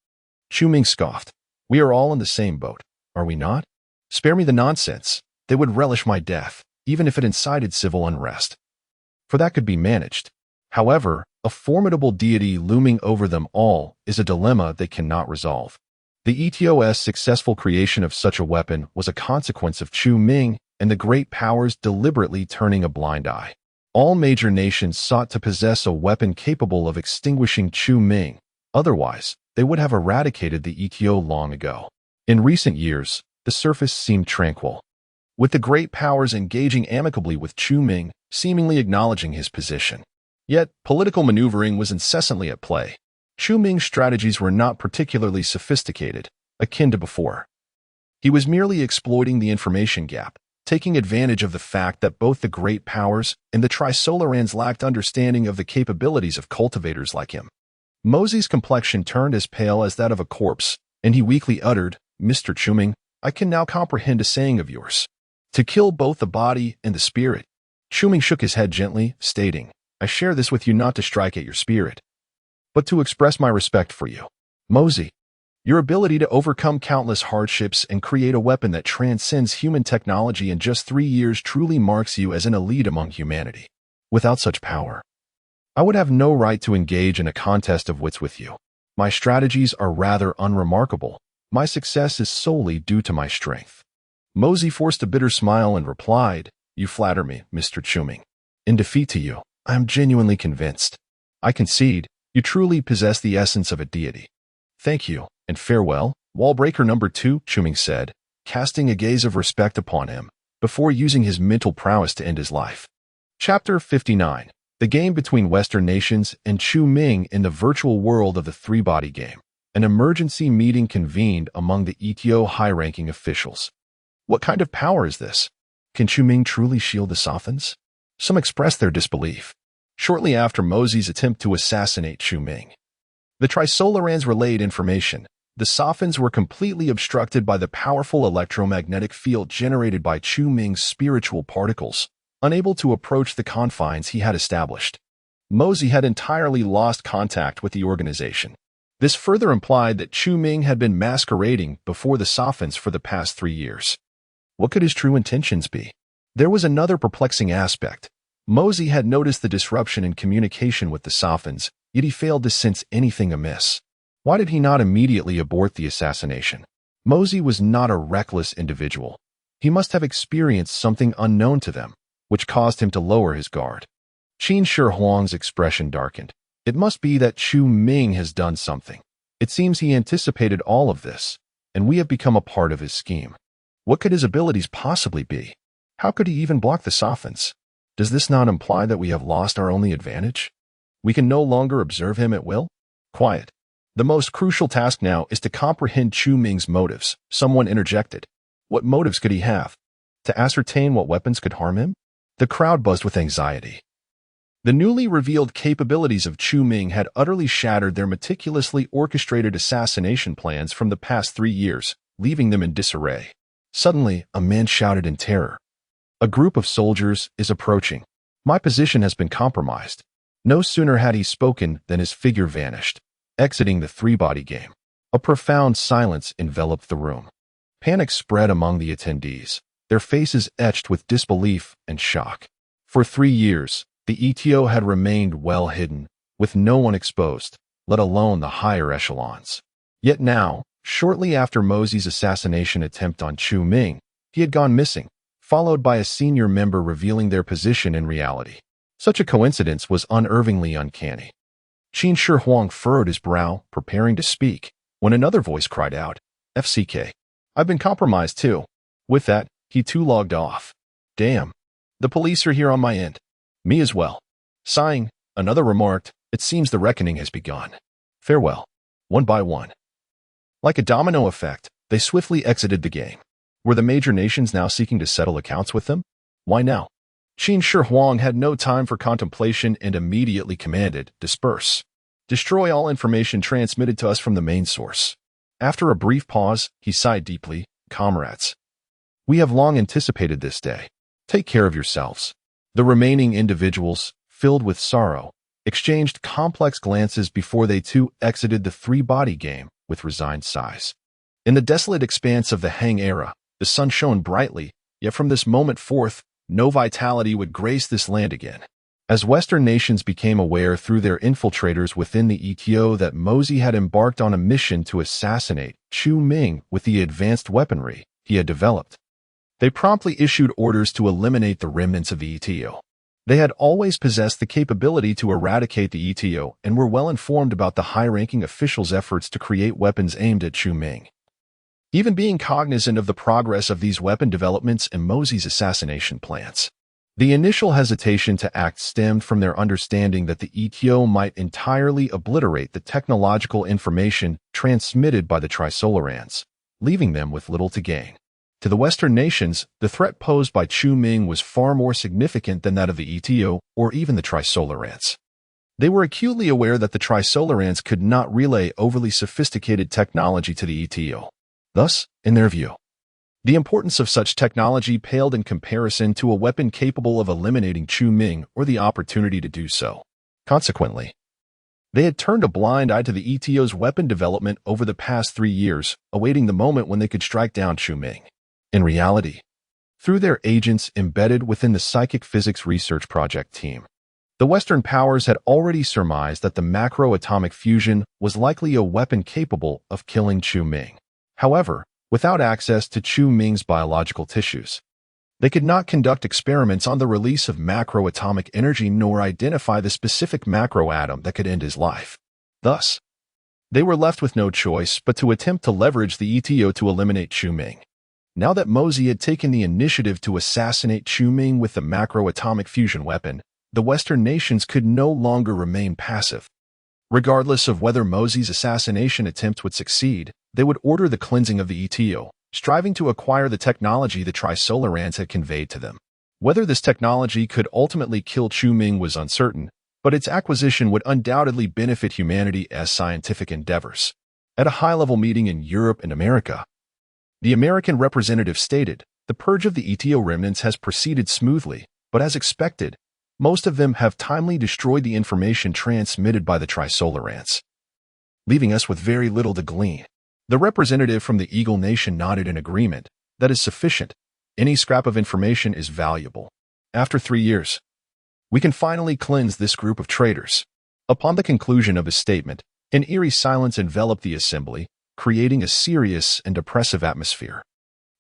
A: Chu Ming scoffed. We are all in the same boat, are we not? Spare me the nonsense. They would relish my death, even if it incited civil unrest. For that could be managed. However, a formidable deity looming over them all is a dilemma they cannot resolve. The ETO's successful creation of such a weapon was a consequence of Chu Ming and the great powers deliberately turning a blind eye. All major nations sought to possess a weapon capable of extinguishing Chu Ming. Otherwise, they would have eradicated the ETO long ago. In recent years, the surface seemed tranquil, with the great powers engaging amicably with Chu Ming, seemingly acknowledging his position. Yet, political maneuvering was incessantly at play. Chu Ming's strategies were not particularly sophisticated, akin to before. He was merely exploiting the information gap, taking advantage of the fact that both the great powers and the Trisolarans lacked understanding of the capabilities of cultivators like him. Mosey's complexion turned as pale as that of a corpse, and he weakly uttered, Mr. Chu Ming, I can now comprehend a saying of yours. To kill both the body and the spirit. Chu Ming shook his head gently, stating, I share this with you not to strike at your spirit, but to express my respect for you. Mosey, your ability to overcome countless hardships and create a weapon that transcends human technology in just 3 years truly marks you as an elite among humanity. Without such power, I would have no right to engage in a contest of wits with you. My strategies are rather unremarkable. My success is solely due to my strength. Mosey forced a bitter smile and replied, You flatter me, Mr. Chu Ming. In defeat to you, I am genuinely convinced. I concede, you truly possess the essence of a deity. Thank you, and farewell, Wallbreaker number 2, Chu Ming said, casting a gaze of respect upon him, before using his mental prowess to end his life. Chapter 59. The game between Western nations and Chu Ming in the virtual world of the three-body game. An emergency meeting convened among the ETO high-ranking officials. What kind of power is this? Can Chu Ming truly shield the Sophans? Some expressed their disbelief. Shortly after Mosey's attempt to assassinate Chu Ming, the Trisolarans relayed information. The Sophans were completely obstructed by the powerful electromagnetic field generated by Chu Ming's spiritual particles, unable to approach the confines he had established. Mosey had entirely lost contact with the organization. This further implied that Chu Ming had been masquerading before the Sophans for the past 3 years. What could his true intentions be? There was another perplexing aspect. Mosey had noticed the disruption in communication with the Sophans, yet he failed to sense anything amiss. Why did he not immediately abort the assassination? Mosey was not a reckless individual. He must have experienced something unknown to them, which caused him to lower his guard. Qin Shi Huang's expression darkened. It must be that Chu Ming has done something. It seems he anticipated all of this, and we have become a part of his scheme. What could his abilities possibly be? How could he even block the Sophans? Does this not imply that we have lost our only advantage? We can no longer observe him at will? Quiet. The most crucial task now is to comprehend Chu Ming's motives, someone interjected. What motives could he have? To ascertain what weapons could harm him? The crowd buzzed with anxiety. The newly revealed capabilities of Chu Ming had utterly shattered their meticulously orchestrated assassination plans from the past 3 years, leaving them in disarray. Suddenly, a man shouted in terror. A group of soldiers is approaching. My position has been compromised. No sooner had he spoken than his figure vanished, exiting the three-body game. A profound silence enveloped the room. Panic spread among the attendees, their faces etched with disbelief and shock. For 3 years, the ETO had remained well hidden, with no one exposed, let alone the higher echelons. Yet now, shortly after Mosey's assassination attempt on Chu Ming, he had gone missing, followed by a senior member revealing their position in reality. Such a coincidence was unnervingly uncanny. Qin Shi Huang furrowed his brow, preparing to speak, when another voice cried out, "FCK. I've been compromised too." With that, he too logged off. "Damn. The police are here on my end. Me as well." Sighing, another remarked, "It seems the reckoning has begun. Farewell." One by one. Like a domino effect, they swiftly exited the game. Were the major nations now seeking to settle accounts with them? Why now? Qin Shi Huang had no time for contemplation and immediately commanded, "Disperse. Destroy all information transmitted to us from the main source." After a brief pause, he sighed deeply, "Comrades, we have long anticipated this day. Take care of yourselves." The remaining individuals, filled with sorrow, exchanged complex glances before they too exited the three-body game with resigned sighs. In the desolate expanse of the Hang era, the sun shone brightly, yet from this moment forth, no vitality would grace this land again. As Western nations became aware through their infiltrators within the ETO that Mosey had embarked on a mission to assassinate Chu Ming with the advanced weaponry he had developed, they promptly issued orders to eliminate the remnants of the ETO. They had always possessed the capability to eradicate the ETO and were well informed about the high-ranking officials' efforts to create weapons aimed at Chu Ming. Even being cognizant of the progress of these weapon developments and Mosey's assassination plans, the initial hesitation to act stemmed from their understanding that the ETO might entirely obliterate the technological information transmitted by the Trisolarans, leaving them with little to gain. To the Western nations, the threat posed by Chu Ming was far more significant than that of the ETO or even the Trisolarans. They were acutely aware that the Trisolarans could not relay overly sophisticated technology to the ETO. Thus, in their view, the importance of such technology paled in comparison to a weapon capable of eliminating Chu Ming or the opportunity to do so. Consequently, they had turned a blind eye to the ETO's weapon development over the past 3 years, awaiting the moment when they could strike down Chu Ming. In reality, through their agents embedded within the Psychic Physics Research Project team, the Western powers had already surmised that the macro-atomic fusion was likely a weapon capable of killing Chu Ming. However, without access to Chu Ming's biological tissues, they could not conduct experiments on the release of macro-atomic energy nor identify the specific macroatom that could end his life. Thus, they were left with no choice but to attempt to leverage the ETO to eliminate Chu Ming. Now that Mosey had taken the initiative to assassinate Chu Ming with the macro-atomic fusion weapon, the Western nations could no longer remain passive. Regardless of whether Mosey's assassination attempt would succeed, they would order the cleansing of the ETO, striving to acquire the technology the Trisolarans had conveyed to them. Whether this technology could ultimately kill Chu Ming was uncertain, but its acquisition would undoubtedly benefit humanity as scientific endeavors. At a high-level meeting in Europe and America, the American representative stated, "The purge of the ETO remnants has proceeded smoothly, but as expected, most of them have timely destroyed the information transmitted by the Trisolarans, leaving us with very little to glean." The representative from the Eagle Nation nodded in agreement. "That is sufficient. Any scrap of information is valuable. After 3 years, we can finally cleanse this group of traitors." Upon the conclusion of his statement, an eerie silence enveloped the assembly, creating a serious and oppressive atmosphere.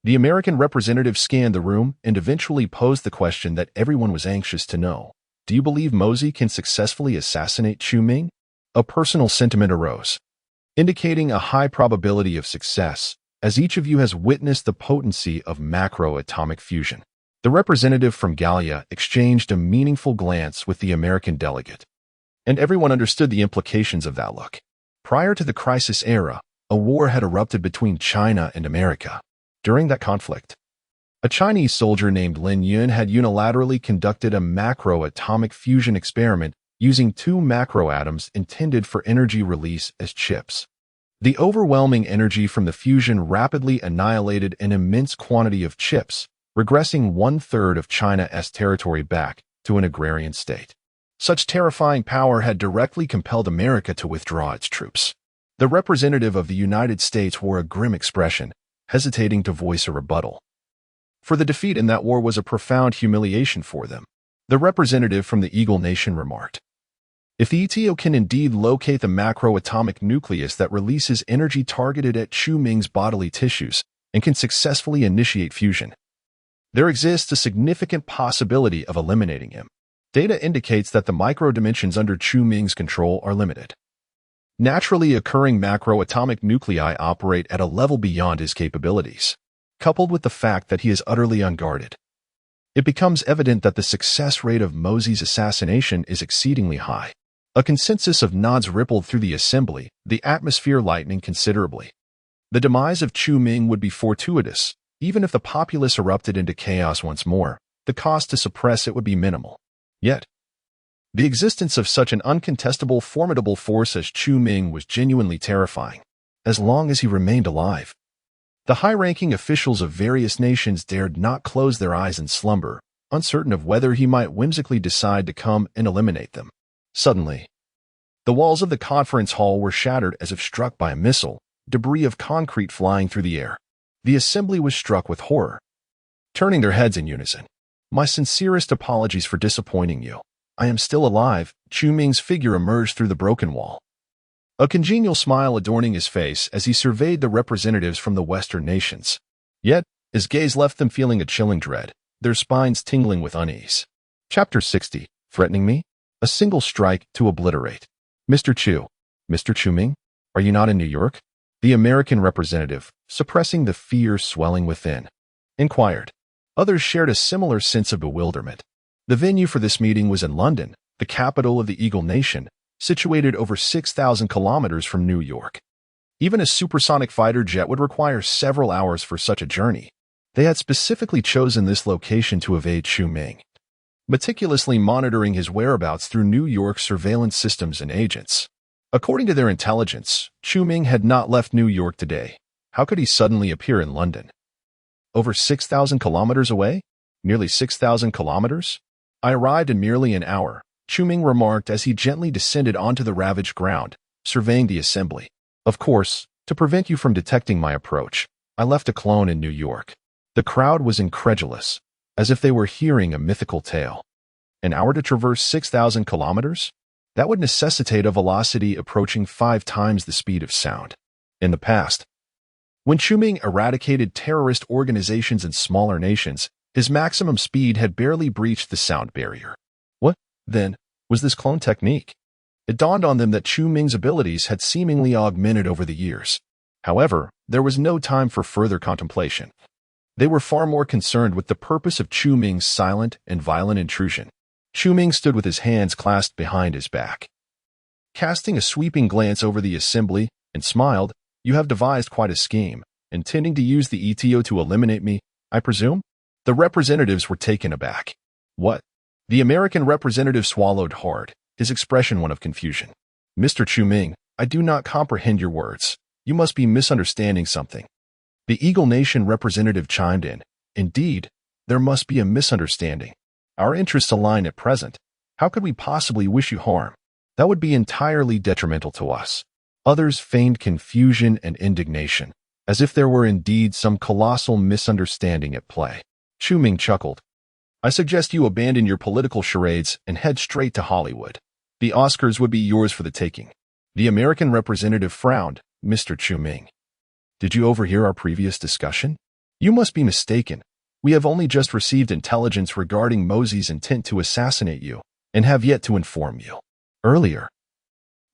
A: The American representative scanned the room and eventually posed the question that everyone was anxious to know. "Do you believe Mosey can successfully assassinate Chu Ming?" A personal sentiment arose, indicating a high probability of success, as each of you has witnessed the potency of macro-atomic fusion. The representative from Gallia exchanged a meaningful glance with the American delegate, and everyone understood the implications of that look. Prior to the crisis era, a war had erupted between China and America. During that conflict, a Chinese soldier named Lin Yun had unilaterally conducted a macro-atomic fusion experiment using 2 macroatoms intended for energy release as chips. The overwhelming energy from the fusion rapidly annihilated an immense quantity of chips, regressing 1/3 of China's territory back to an agrarian state. Such terrifying power had directly compelled America to withdraw its troops. The representative of the United States wore a grim expression, hesitating to voice a rebuttal. For the defeat in that war was a profound humiliation for them. The representative from the Eagle Nation remarked, "If the ETO can indeed locate the macroatomic nucleus that releases energy targeted at Chu Ming's bodily tissues and can successfully initiate fusion, there exists a significant possibility of eliminating him. Data indicates that the micro-dimensions under Chu Ming's control are limited. Naturally occurring macro-atomic nuclei operate at a level beyond his capabilities, coupled with the fact that he is utterly unguarded. It becomes evident that the success rate of Mosey's assassination is exceedingly high. A consensus of nods rippled through the assembly, the atmosphere lightening considerably. The demise of Chu Ming would be fortuitous. Even if the populace erupted into chaos once more, the cost to suppress it would be minimal. Yet, the existence of such an uncontestable, formidable force as Chu Ming was genuinely terrifying, as long as he remained alive. The high-ranking officials of various nations dared not close their eyes in slumber, uncertain of whether he might whimsically decide to come and eliminate them. Suddenly, the walls of the conference hall were shattered as if struck by a missile, debris of concrete flying through the air. The assembly was struck with horror, turning their heads in unison. "My sincerest apologies for disappointing you. I am still alive." Chu Ming's figure emerged through the broken wall, a congenial smile adorning his face as he surveyed the representatives from the Western nations. Yet, his gaze left them feeling a chilling dread, their spines tingling with unease. Chapter 60. Threatening me? A single strike to obliterate. Mr. Chu Ming, are you not in New York? The American representative, suppressing the fear swelling within, inquired. Others shared a similar sense of bewilderment. The venue for this meeting was in London, the capital of the Eagle Nation, situated over 6,000 kilometers from New York. Even a supersonic fighter jet would require several hours for such a journey. They had specifically chosen this location to evade Chu Ming, meticulously monitoring his whereabouts through New York's surveillance systems and agents. According to their intelligence, Chu Ming had not left New York today. How could he suddenly appear in London? Over 6,000 kilometers away? Nearly 6,000 kilometers? I arrived in merely an hour, Chu Ming remarked as he gently descended onto the ravaged ground, surveying the assembly. Of course, to prevent you from detecting my approach, I left a clone in New York. The crowd was incredulous, as if they were hearing a mythical tale. An hour to traverse 6,000 kilometers? That would necessitate a velocity approaching 5 times the speed of sound. In the past, when Chu Ming eradicated terrorist organizations in smaller nations, his maximum speed had barely breached the sound barrier. What, then, was this clone technique? It dawned on them that Chu Ming's abilities had seemingly augmented over the years. However, there was no time for further contemplation. They were far more concerned with the purpose of Chu Ming's silent and violent intrusion. Chu Ming stood with his hands clasped behind his back, casting a sweeping glance over the assembly, and smiled. "You have devised quite a scheme, intending to use the ETO to eliminate me, I presume?" The representatives were taken aback. "What?" The American representative swallowed hard, his expression one of confusion. "Mr. Chu Ming, I do not comprehend your words. You must be misunderstanding something." The Eagle Nation representative chimed in. "Indeed, there must be a misunderstanding. Our interests align at present. How could we possibly wish you harm? That would be entirely detrimental to us." Others feigned confusion and indignation, as if there were indeed some colossal misunderstanding at play. Chu Ming chuckled. "I suggest you abandon your political charades and head straight to Hollywood. The Oscars would be yours for the taking." The American representative frowned. "Mr. Chu Ming, did you overhear our previous discussion? You must be mistaken. We have only just received intelligence regarding Mosey's intent to assassinate you, and have yet to inform you." Earlier,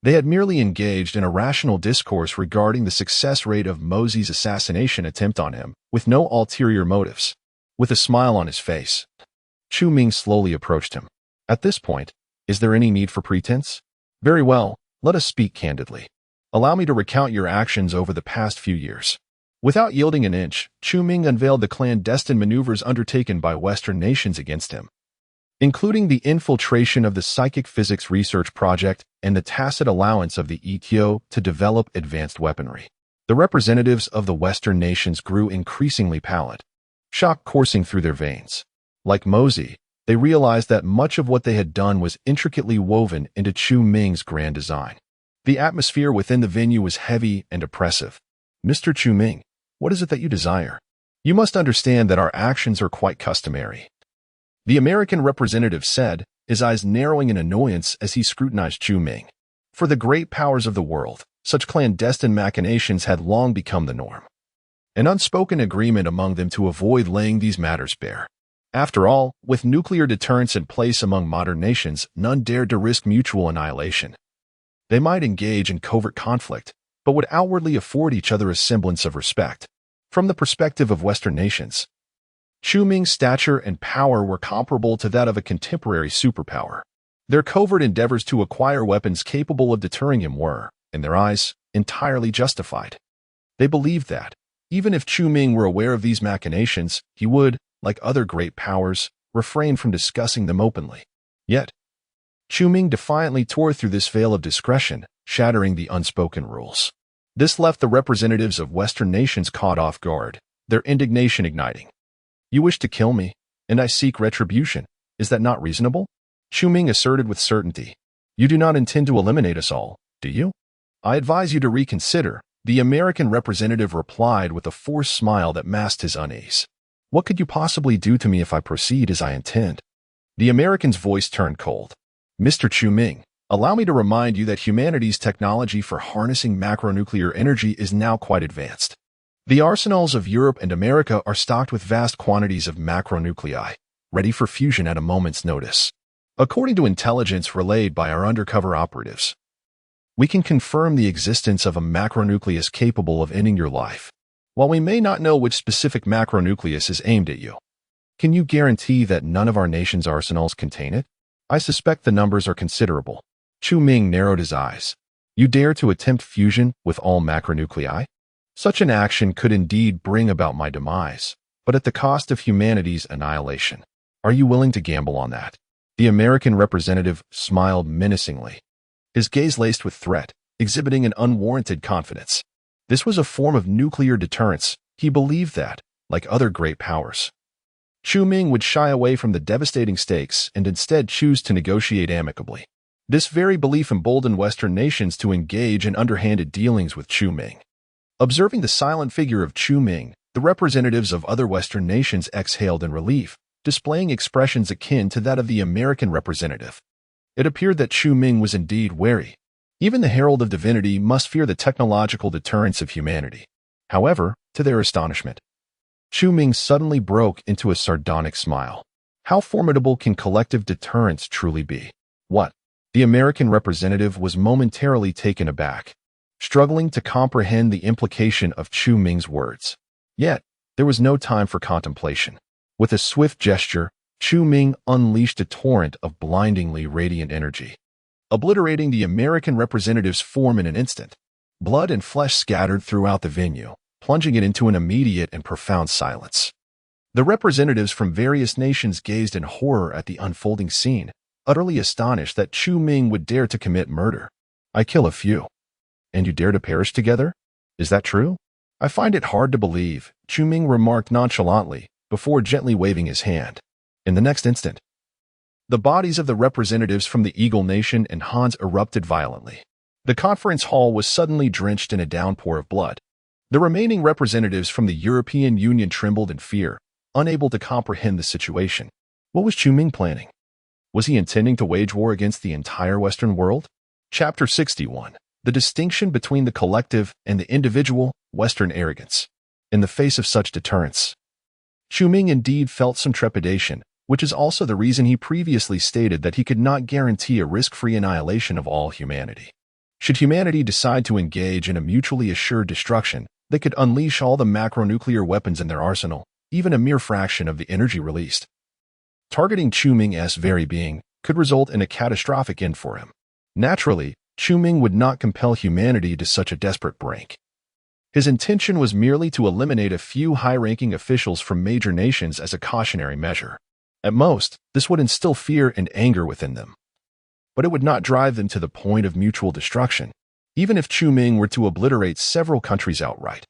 A: they had merely engaged in a rational discourse regarding the success rate of Mosey's assassination attempt on him, with no ulterior motives. With a smile on his face, Chu Ming slowly approached him. "At this point, is there any need for pretense? Very well, let us speak candidly. Allow me to recount your actions over the past few years." Without yielding an inch, Chu Ming unveiled the clandestine maneuvers undertaken by Western nations against him, including the infiltration of the Psychic Physics Research Project and the tacit allowance of the ETO to develop advanced weaponry. The representatives of the Western nations grew increasingly pallid, shock coursing through their veins. Like Mosey, they realized that much of what they had done was intricately woven into Chu Ming's grand design. The atmosphere within the venue was heavy and oppressive. "Mr. Chu Ming, what is it that you desire? You must understand that our actions are quite customary," the American representative said, his eyes narrowing in annoyance as he scrutinized Chu Ming. For the great powers of the world, such clandestine machinations had long become the norm, an unspoken agreement among them to avoid laying these matters bare. After all, with nuclear deterrence in place among modern nations, none dared to risk mutual annihilation. They might engage in covert conflict, but would outwardly afford each other a semblance of respect. From the perspective of Western nations, Chu Ming's stature and power were comparable to that of a contemporary superpower. Their covert endeavors to acquire weapons capable of deterring him were, in their eyes, entirely justified. They believed that, even if Chu Ming were aware of these machinations, he would, like other great powers, refrain from discussing them openly. Yet, Chu Ming defiantly tore through this veil of discretion, shattering the unspoken rules. This left the representatives of Western nations caught off guard, their indignation igniting. "You wish to kill me, and I seek retribution. Is that not reasonable?" Chu Ming asserted with certainty. "You do not intend to eliminate us all, do you? I advise you to reconsider," the American representative replied with a forced smile that masked his unease. "What could you possibly do to me if I proceed as I intend?" The American's voice turned cold. "Mr. Chu Ming, allow me to remind you that humanity's technology for harnessing macronuclear energy is now quite advanced. The arsenals of Europe and America are stocked with vast quantities of macronuclei, ready for fusion at a moment's notice. According to intelligence relayed by our undercover operatives, we can confirm the existence of a macronucleus capable of ending your life. While we may not know which specific macronucleus is aimed at you, can you guarantee that none of our nation's arsenals contain it? I suspect the numbers are considerable." Chu Ming narrowed his eyes. "You dare to attempt fusion with all macronuclei? Such an action could indeed bring about my demise, but at the cost of humanity's annihilation. Are you willing to gamble on that?" The American representative smiled menacingly, his gaze laced with threat, exhibiting an unwarranted confidence. This was a form of nuclear deterrence. He believed that, like other great powers, Chu Ming would shy away from the devastating stakes and instead choose to negotiate amicably. This very belief emboldened Western nations to engage in underhanded dealings with Chu Ming. Observing the silent figure of Chu Ming, the representatives of other Western nations exhaled in relief, displaying expressions akin to that of the American representative. It appeared that Chu Ming was indeed wary. Even the herald of divinity must fear the technological deterrence of humanity. However, to their astonishment, Chu Ming suddenly broke into a sardonic smile. How formidable can collective deterrence truly be? What? The American representative was momentarily taken aback, struggling to comprehend the implication of Chu Ming's words. Yet, there was no time for contemplation. With a swift gesture, Chu Ming unleashed a torrent of blindingly radiant energy, obliterating the American representative's form in an instant. Blood and flesh scattered throughout the venue, plunging it into an immediate and profound silence. The representatives from various nations gazed in horror at the unfolding scene, utterly astonished that Chu Ming would dare to commit murder. "I kill a few, and you dare to perish together? Is that true?" "I find it hard to believe," Chu Ming remarked nonchalantly, before gently waving his hand. In the next instant, the bodies of the representatives from the Eagle Nation and Hans erupted violently. The conference hall was suddenly drenched in a downpour of blood. The remaining representatives from the European Union trembled in fear, unable to comprehend the situation. What was Chu Ming planning? Was he intending to wage war against the entire Western world? Chapter 61. The distinction between the collective and the individual, Western arrogance. In the face of such deterrence, Chu Ming indeed felt some trepidation, which is also the reason he previously stated that he could not guarantee a risk-free annihilation of all humanity. Should humanity decide to engage in a mutually assured destruction, they could unleash all the macronuclear weapons in their arsenal, even a mere fraction of the energy released. Targeting Chu Ming's very being could result in a catastrophic end for him. Naturally, Chu Ming would not compel humanity to such a desperate brink. His intention was merely to eliminate a few high-ranking officials from major nations as a cautionary measure. At most, this would instill fear and anger within them. But it would not drive them to the point of mutual destruction, even if Chu Ming were to obliterate several countries outright.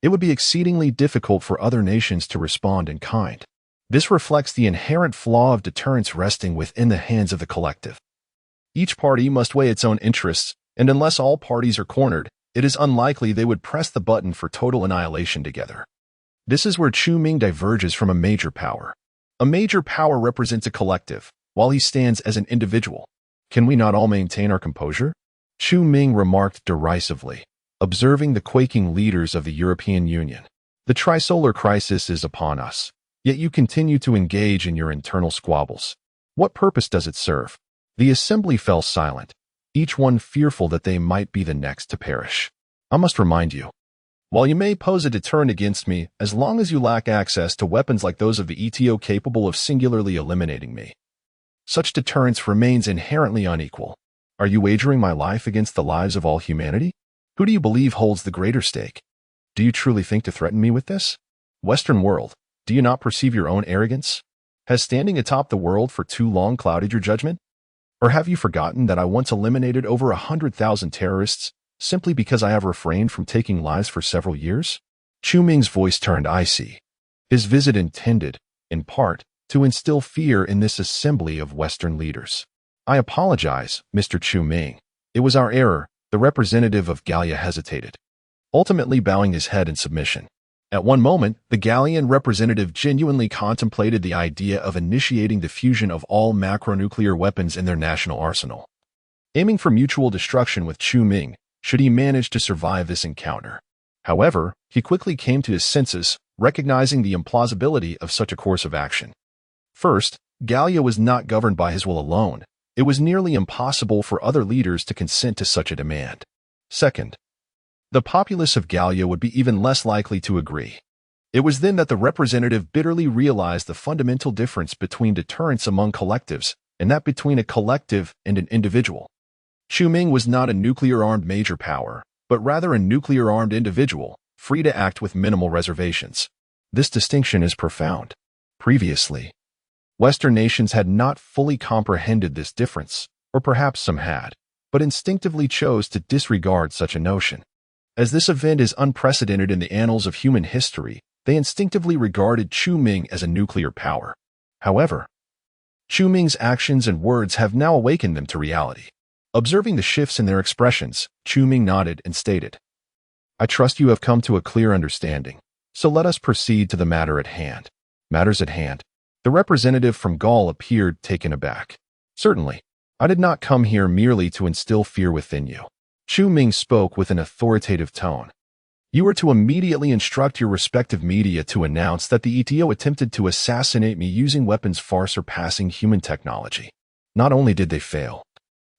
A: It would be exceedingly difficult for other nations to respond in kind. This reflects the inherent flaw of deterrence resting within the hands of the collective. Each party must weigh its own interests, and unless all parties are cornered, it is unlikely they would press the button for total annihilation together. This is where Chu Ming diverges from a major power. A major power represents a collective, while he stands as an individual. Can we not all maintain our composure? Chu Ming remarked derisively, observing the quaking leaders of the European Union. The trisolar crisis is upon us. Yet you continue to engage in your internal squabbles. What purpose does it serve? The assembly fell silent, each one fearful that they might be the next to perish. I must remind you, while you may pose a deterrent against me, as long as you lack access to weapons like those of the ETO capable of singularly eliminating me, such deterrence remains inherently unequal. Are you wagering my life against the lives of all humanity? Who do you believe holds the greater stake? Do you truly think to threaten me with this? Western world, do you not perceive your own arrogance? Has standing atop the world for too long clouded your judgment? Or have you forgotten that I once eliminated over 100,000 terrorists simply because I have refrained from taking lives for several years? Chu Ming's voice turned icy. His visit intended, in part, to instill fear in this assembly of Western leaders. I apologize, Mr. Chu Ming. It was our error. The representative of Galia hesitated, ultimately bowing his head in submission. At one moment, the Gallian representative genuinely contemplated the idea of initiating the fusion of all macronuclear weapons in their national arsenal, aiming for mutual destruction with Chu Ming should he manage to survive this encounter. However, he quickly came to his senses, recognizing the implausibility of such a course of action. First, Galia was not governed by his will alone. It was nearly impossible for other leaders to consent to such a demand. Second, the populace of Galia would be even less likely to agree. It was then that the representative bitterly realized the fundamental difference between deterrence among collectives and that between a collective and an individual. Chu Ming was not a nuclear-armed major power, but rather a nuclear-armed individual, free to act with minimal reservations. This distinction is profound. Previously, Western nations had not fully comprehended this difference, or perhaps some had, but instinctively chose to disregard such a notion. As this event is unprecedented in the annals of human history, they instinctively regarded Chu Ming as a nuclear power. However, Chu Ming's actions and words have now awakened them to reality. Observing the shifts in their expressions, Chu Ming nodded and stated, "I trust you have come to a clear understanding, so let us proceed to the matter at hand." Matters at hand. The representative from Gaul appeared taken aback. "Certainly, I did not come here merely to instill fear within you." Chu Ming spoke with an authoritative tone. "You are to immediately instruct your respective media to announce that the ETO attempted to assassinate me using weapons far surpassing human technology. Not only did they fail,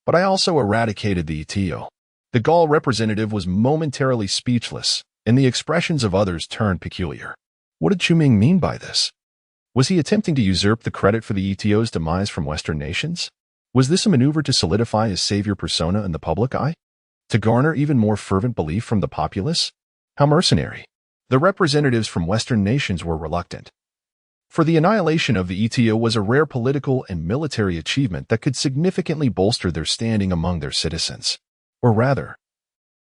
A: but I also eradicated the ETO." The Gaul representative was momentarily speechless, and the expressions of others turned peculiar. What did Chu Ming mean by this? Was he attempting to usurp the credit for the ETO's demise from Western nations? Was this a maneuver to solidify his savior persona in the public eye? To garner even more fervent belief from the populace? How mercenary! The representatives from Western nations were reluctant. For the annihilation of the ETO was a rare political and military achievement that could significantly bolster their standing among their citizens. Or rather,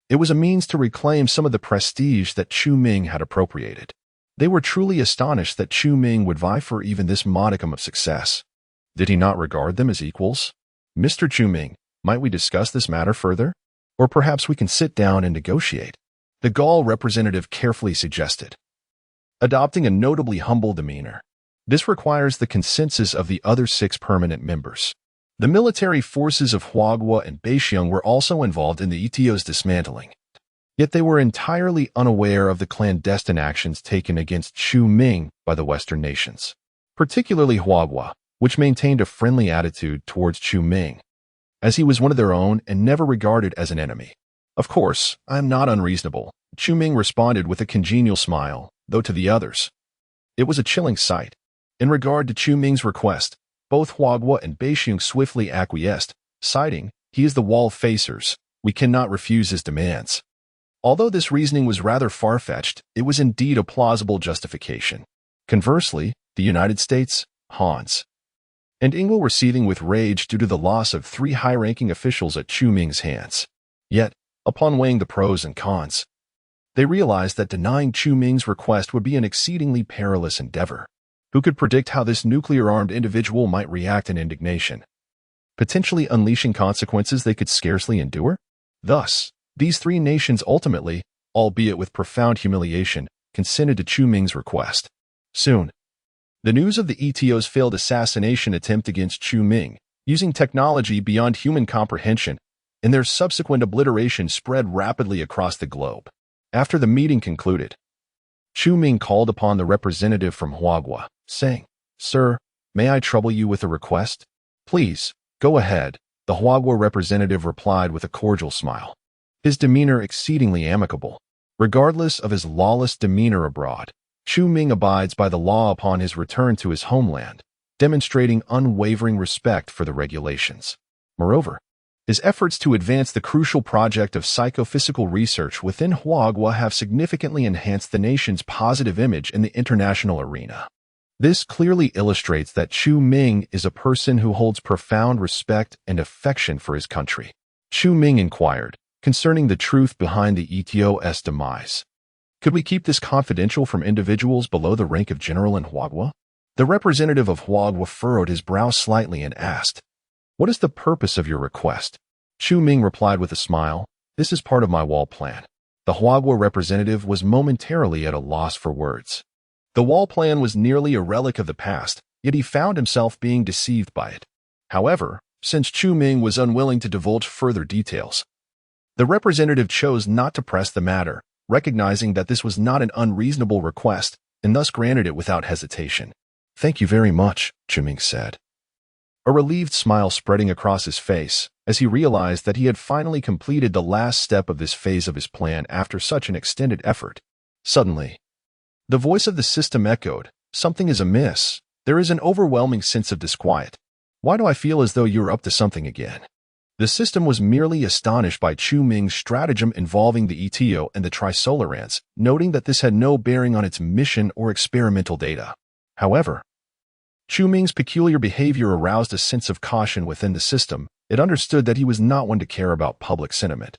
A: it was a means to reclaim some of the prestige that Chu Ming had appropriated. They were truly astonished that Chu Ming would vie for even this modicum of success. Did he not regard them as equals? "Mr. Chu Ming, might we discuss this matter further? Or perhaps we can sit down and negotiate," the Gaul representative carefully suggested, adopting a notably humble demeanor. This requires the consensus of the other 6 permanent members. The military forces of Huagua and Beixiong were also involved in the ETO's dismantling. Yet they were entirely unaware of the clandestine actions taken against Chu Ming by the Western nations, particularly Huagua, which maintained a friendly attitude towards Chu Ming, as he was one of their own and never regarded as an enemy. "Of course, I am not unreasonable," Chu Ming responded with a congenial smile, though to the others, it was a chilling sight. In regard to Chu Ming's request, both Huagua and Beixiong swiftly acquiesced, citing, "He is the wall facers. We cannot refuse his demands." Although this reasoning was rather far-fetched, it was indeed a plausible justification. Conversely, the United States, Hans, and England were seething with rage due to the loss of 3 high-ranking officials at Chu Ming's hands. Yet, upon weighing the pros and cons, they realized that denying Chu Ming's request would be an exceedingly perilous endeavor. Who could predict how this nuclear-armed individual might react in indignation, potentially unleashing consequences they could scarcely endure? Thus, these 3 nations ultimately, albeit with profound humiliation, consented to Chu Ming's request. Soon, the news of the ETO's failed assassination attempt against Chu Ming, using technology beyond human comprehension, and their subsequent obliteration spread rapidly across the globe. After the meeting concluded, Chu Ming called upon the representative from Huagua, saying, "Sir, may I trouble you with a request?" "Please, go ahead," the Huagua representative replied with a cordial smile, his demeanor exceedingly amicable. Regardless of his lawless demeanor abroad, Chu Ming abides by the law upon his return to his homeland, demonstrating unwavering respect for the regulations. Moreover, his efforts to advance the crucial project of psychophysical research within Huagua have significantly enhanced the nation's positive image in the international arena. This clearly illustrates that Chu Ming is a person who holds profound respect and affection for his country. Chu Ming inquired, concerning the truth behind the ETO's demise. "Could we keep this confidential from individuals below the rank of general in Huagua?" The representative of Huagua furrowed his brow slightly and asked, "What is the purpose of your request?" Chu Ming replied with a smile, "This is part of my wall plan." The Huagua representative was momentarily at a loss for words. The wall plan was nearly a relic of the past, yet he found himself being deceived by it. However, since Chu Ming was unwilling to divulge further details, the representative chose not to press the matter, recognizing that this was not an unreasonable request, and thus granted it without hesitation. "Thank you very much," Chu Ming said, a relieved smile spreading across his face as he realized that he had finally completed the last step of this phase of his plan after such an extended effort. Suddenly, the voice of the system echoed, "Something is amiss. There is an overwhelming sense of disquiet. Why do I feel as though you're up to something again?" The system was merely astonished by Chu Ming's stratagem involving the ETO and the Trisolarans, noting that this had no bearing on its mission or experimental data. However, Chu Ming's peculiar behavior aroused a sense of caution within the system. It understood that he was not one to care about public sentiment.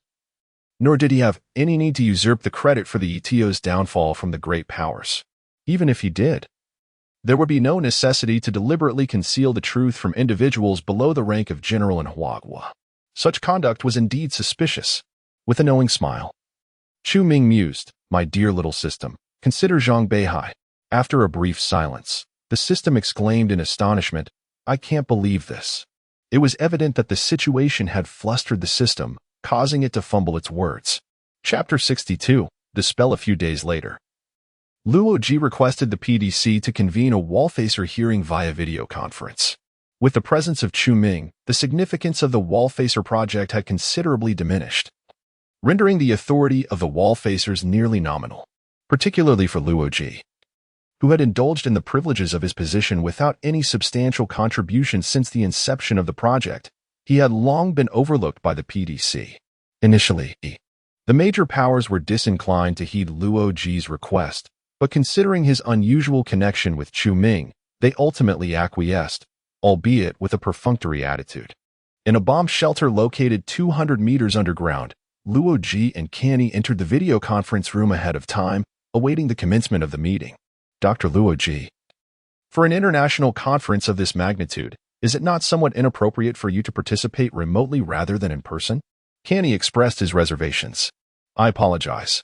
A: Nor did he have any need to usurp the credit for the ETO's downfall from the great powers. Even if he did, there would be no necessity to deliberately conceal the truth from individuals below the rank of general in Huagua. Such conduct was indeed suspicious. With a knowing smile, Chu Ming mused, "My dear little system, consider Zhang Beihai." After a brief silence, the system exclaimed in astonishment, "I can't believe this." It was evident that the situation had flustered the system, causing it to fumble its words. Chapter 62, Dispel. A few days later, Luo Ji requested the PDC to convene a wallfacer hearing via video conference. With the presence of Chu Ming, the significance of the wallfacer project had considerably diminished, rendering the authority of the wallfacers nearly nominal, particularly for Luo Ji, who had indulged in the privileges of his position without any substantial contribution since the inception of the project. He had long been overlooked by the PDC. Initially, the major powers were disinclined to heed Luo Ji's request, but considering his unusual connection with Chu Ming, they ultimately acquiesced, albeit with a perfunctory attitude. In a bomb shelter located 200 meters underground, Luo Ji and Canny entered the video conference room ahead of time, awaiting the commencement of the meeting. "Dr. Luo Ji, for an international conference of this magnitude, is it not somewhat inappropriate for you to participate remotely rather than in person?" Canny expressed his reservations. "I apologize,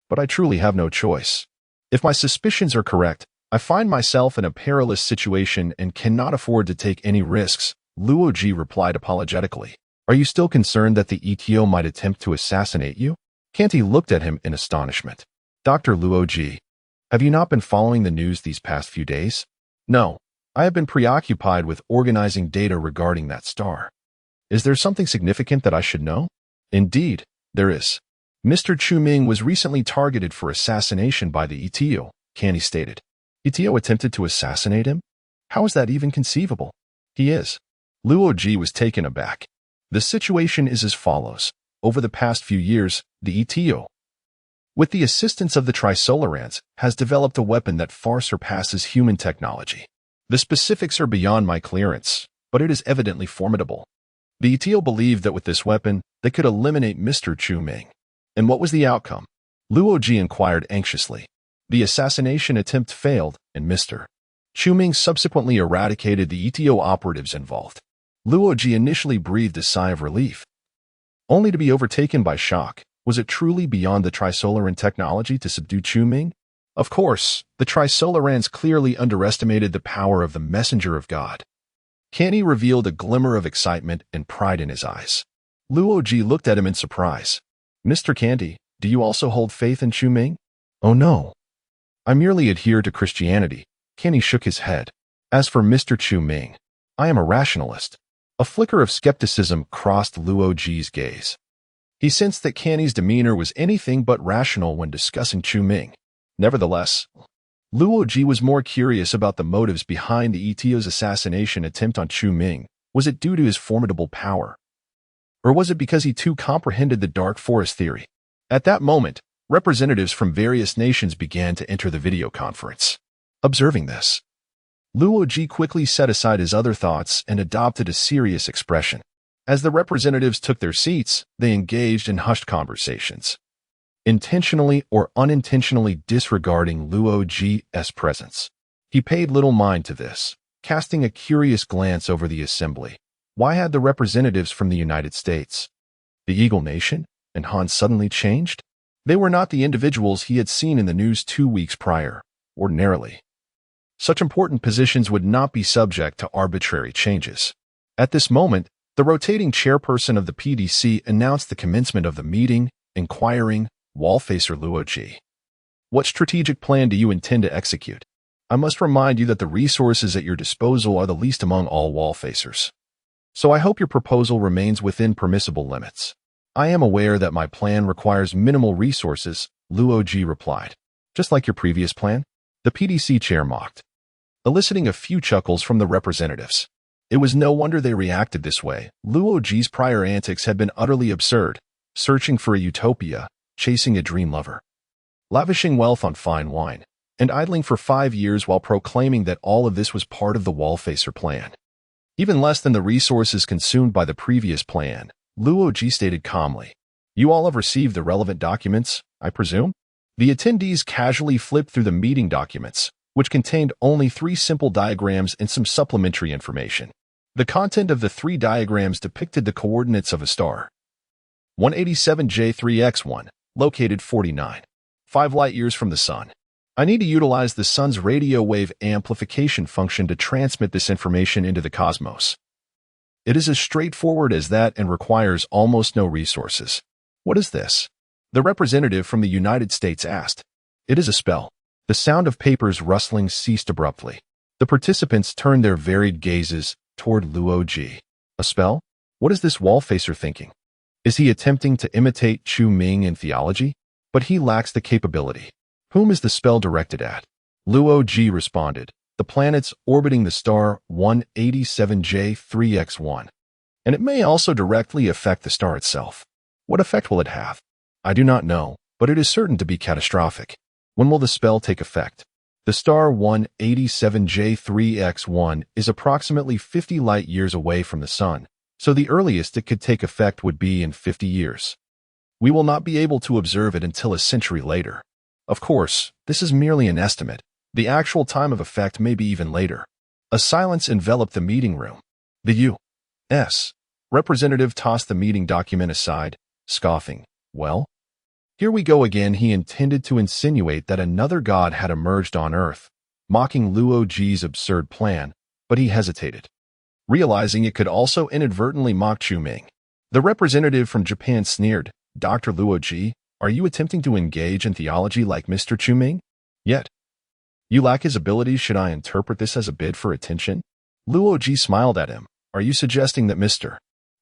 A: but I truly have no choice. If my suspicions are correct, I find myself in a perilous situation and cannot afford to take any risks," Luo Ji replied apologetically. "Are you still concerned that the ETO might attempt to assassinate you?" Canty looked at him in astonishment. "Dr. Luo Ji, have you not been following the news these past few days?" "No, I have been preoccupied with organizing data regarding that star." "Is there something significant that I should know?" "Indeed, there is. Mr. Chu Ming was recently targeted for assassination by the ETO," Canny stated. "ETO attempted to assassinate him? How is that even conceivable?" "He is." Luo Ji was taken aback. "The situation is as follows. Over the past few years, the ETO, with the assistance of the Trisolarans, has developed a weapon that far surpasses human technology. The specifics are beyond my clearance, but it is evidently formidable. The ETO believed that with this weapon, they could eliminate Mr. Chu Ming." "And what was the outcome?" Luo Ji inquired anxiously. "The assassination attempt failed, and Mr. Chu Ming subsequently eradicated the ETO operatives involved." Luo Ji initially breathed a sigh of relief, only to be overtaken by shock. Was it truly beyond the Trisolaran technology to subdue Chu Ming? Of course, the Trisolarans clearly underestimated the power of the messenger of God. Canny revealed a glimmer of excitement and pride in his eyes. Luo Ji looked at him in surprise. "Mr. Candy, do you also hold faith in Chu Ming?" "Oh no. I merely adhere to Christianity," Kenny shook his head. As for Mr. Chu Ming, I am a rationalist. A flicker of skepticism crossed Luo Ji's gaze. He sensed that Kenny's demeanor was anything but rational when discussing Chu Ming. Nevertheless, Luo Ji was more curious about the motives behind the ETO's assassination attempt on Chu Ming. Was it due to his formidable power? Or was it because he too comprehended the Dark Forest theory? At that moment, representatives from various nations began to enter the video conference. Observing this, Luo Ji quickly set aside his other thoughts and adopted a serious expression. As the representatives took their seats, they engaged in hushed conversations, intentionally or unintentionally disregarding Luo Ji's presence. He paid little mind to this, casting a curious glance over the assembly. Why had the representatives from the United States, the Eagle Nation, and Han suddenly changed? They were not the individuals he had seen in the news 2 weeks prior. Ordinarily, such important positions would not be subject to arbitrary changes. At this moment, the rotating chairperson of the PDC announced the commencement of the meeting, inquiring, Wallfacer Luo Ji, what strategic plan do you intend to execute? I must remind you that the resources at your disposal are the least among all Wallfacers. So I hope your proposal remains within permissible limits. I am aware that my plan requires minimal resources, Luo Ji replied. Just like your previous plan? The PDC chair mocked, eliciting a few chuckles from the representatives. It was no wonder they reacted this way. Luo Ji's prior antics had been utterly absurd, searching for a utopia, chasing a dream lover, lavishing wealth on fine wine, and idling for 5 years while proclaiming that all of this was part of the Wallfacer plan. Even less than the resources consumed by the previous plan, Luo Ji stated calmly. You all have received the relevant documents, I presume? The attendees casually flipped through the meeting documents, which contained only 3 simple diagrams and some supplementary information. The content of the 3 diagrams depicted the coordinates of a star. 187J3X1, located 49.5 light-years from the Sun. I need to utilize the Sun's radio wave amplification function to transmit this information into the cosmos. It is as straightforward as that and requires almost no resources. What is this? The representative from the United States asked. It is a spell. The sound of papers rustling ceased abruptly. The participants turned their varied gazes toward Luo Ji. A spell? What is this Wallfacer thinking? Is he attempting to imitate Chu Ming in theology? But he lacks the capability. Whom is the spell directed at? Luo Ji responded. The planets orbiting the star 187J3X1. And it may also directly affect the star itself. What effect will it have? I do not know, but it is certain to be catastrophic. When will the spell take effect? The star 187J3X1 is approximately 50 light-years away from the Sun, so the earliest it could take effect would be in 50 years. We will not be able to observe it until a century later. Of course, this is merely an estimate. The actual time of effect may be even later. A silence enveloped the meeting room. The U.S. representative tossed the meeting document aside, scoffing. Well, here we go again. He intended to insinuate that another god had emerged on Earth, mocking Luo Ji's absurd plan, but he hesitated, realizing it could also inadvertently mock Chu Ming. The representative from Japan sneered, Dr. Luo Ji, are you attempting to engage in theology like Mr. Chu Ming? Yet, you lack his abilities. Should I interpret this as a bid for attention? Luo Ji smiled at him. Are you suggesting that Mr.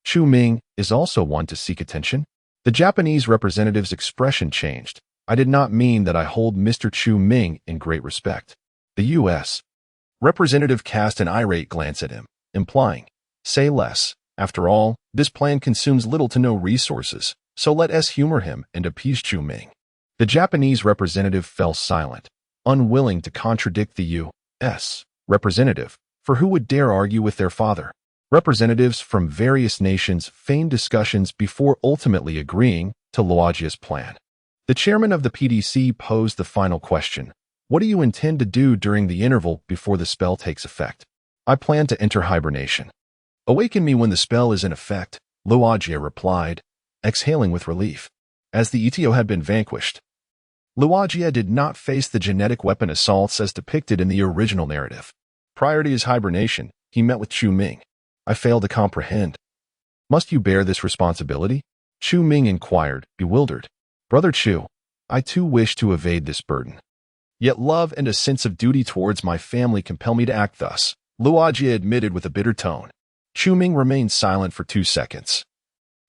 A: Chu Ming is also one to seek attention? The Japanese representative's expression changed. I did not mean that I hold Mr. Chu Ming in great respect. The U.S. representative cast an irate glance at him, implying, say less. After all, this plan consumes little to no resources, so let us humor him and appease Chu Ming. The Japanese representative fell silent, unwilling to contradict the U.S. representative, for who would dare argue with their father? Representatives from various nations feigned discussions before ultimately agreeing to Luo Ji's plan. The chairman of the PDC posed the final question. What do you intend to do during the interval before the spell takes effect? I plan to enter hibernation. Awaken me when the spell is in effect, Luo Ji replied, exhaling with relief. As the ETO had been vanquished, Luo Ji did not face the genetic weapon assaults as depicted in the original narrative. Prior to his hibernation, he met with Chu Ming. I fail to comprehend. Must you bear this responsibility? Chu Ming inquired, bewildered. Brother Chu, I too wish to evade this burden. Yet love and a sense of duty towards my family compel me to act thus, Luojia admitted with a bitter tone. Chu Ming remained silent for 2 seconds.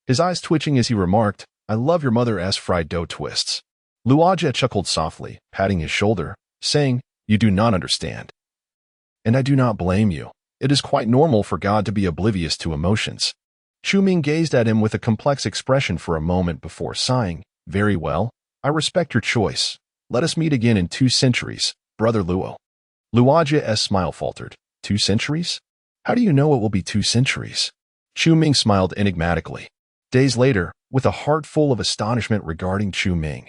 A: His eyes twitching as he remarked, I love your mother's fried dough twists. Luojia chuckled softly, patting his shoulder, saying, You do not understand. And I do not blame you. It is quite normal for God to be oblivious to emotions. Chu Ming gazed at him with a complex expression for a moment before sighing, Very well, I respect your choice. Let us meet again in 2 centuries, Brother Luo. Luojia's smile faltered. 2 centuries? How do you know it will be 2 centuries? Chu Ming smiled enigmatically. Days later, with a heart full of astonishment regarding Chu Ming,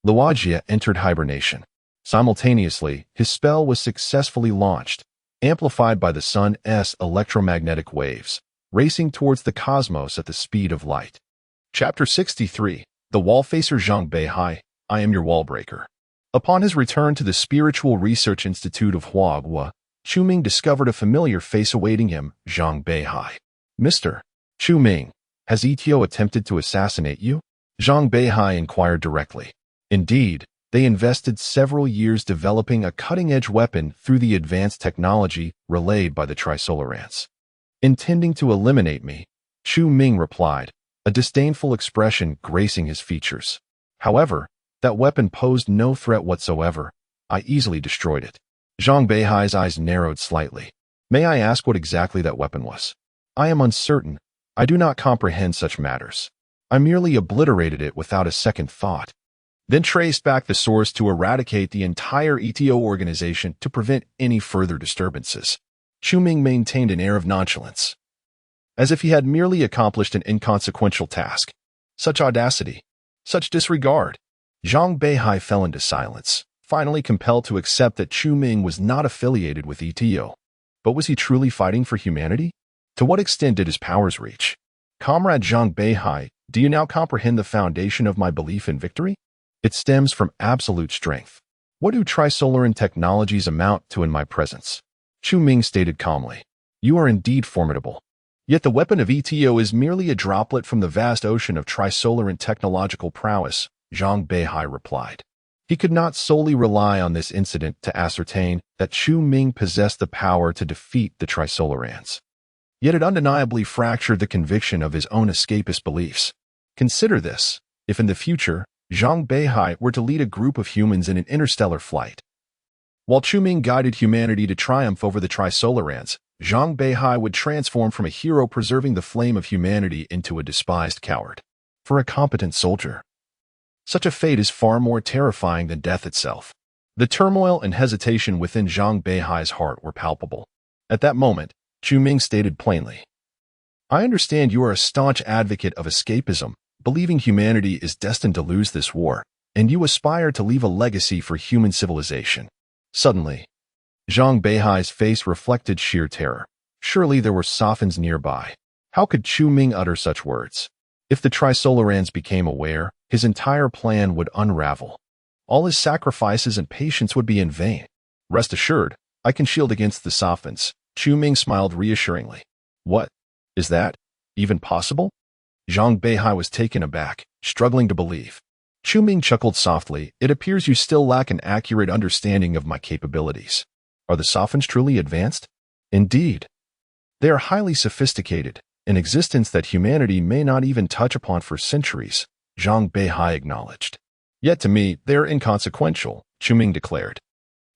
A: Luojia entered hibernation. Simultaneously, his spell was successfully launched, amplified by the sun's electromagnetic waves, racing towards the cosmos at the speed of light. Chapter 63, The Wallfacer Zhang Beihai, I am your wallbreaker. Upon his return to the Spiritual Research Institute of Huagua, Chu Ming discovered a familiar face awaiting him, Zhang Beihai. Mr. Chu Ming, has Etio attempted to assassinate you? Zhang Beihai inquired directly. Indeed, they invested several years developing a cutting-edge weapon through the advanced technology relayed by the Trisolarans. Intending to eliminate me, Chu Ming replied, a disdainful expression gracing his features. However, that weapon posed no threat whatsoever. I easily destroyed it. Zhang Beihai's eyes narrowed slightly. May I ask what exactly that weapon was? I am uncertain. I do not comprehend such matters. I merely obliterated it without a second thought. Then traced back the source to eradicate the entire ETO organization to prevent any further disturbances. Chu Ming maintained an air of nonchalance, as if he had merely accomplished an inconsequential task. Such audacity, such disregard. Zhang Beihai fell into silence, finally compelled to accept that Chu Ming was not affiliated with ETO. But was he truly fighting for humanity? To what extent did his powers reach? Comrade Zhang Beihai, do you now comprehend the foundation of my belief in victory? It stems from absolute strength. What do Trisolaran technologies amount to in my presence? Chu Ming stated calmly. You are indeed formidable. Yet the weapon of ETO is merely a droplet from the vast ocean of Trisolaran technological prowess, Zhang Beihai replied. He could not solely rely on this incident to ascertain that Chu Ming possessed the power to defeat the Trisolarans. Yet it undeniably fractured the conviction of his own escapist beliefs. Consider this, if in the future, Zhang Beihai were to lead a group of humans in an interstellar flight. While Chu Ming guided humanity to triumph over the Trisolarans, Zhang Beihai would transform from a hero preserving the flame of humanity into a despised coward. For a competent soldier, such a fate is far more terrifying than death itself. The turmoil and hesitation within Zhang Beihai's heart were palpable. At that moment, Chu Ming stated plainly, I understand you are a staunch advocate of escapism, believing humanity is destined to lose this war, and you aspire to leave a legacy for human civilization. Suddenly, Zhang Beihai's face reflected sheer terror. Surely there were Sophins nearby. How could Chu Ming utter such words? If the Trisolarans became aware, his entire plan would unravel. All his sacrifices and patience would be in vain. Rest assured, I can shield against the Sophins. Chu Ming smiled reassuringly. What? Is that even possible? Zhang Beihai was taken aback, struggling to believe. Chu Ming chuckled softly. It appears you still lack an accurate understanding of my capabilities. Are the Sophins truly advanced? Indeed. They are highly sophisticated, an existence that humanity may not even touch upon for centuries, Zhang Beihai acknowledged. Yet to me, they are inconsequential, Chu Ming declared.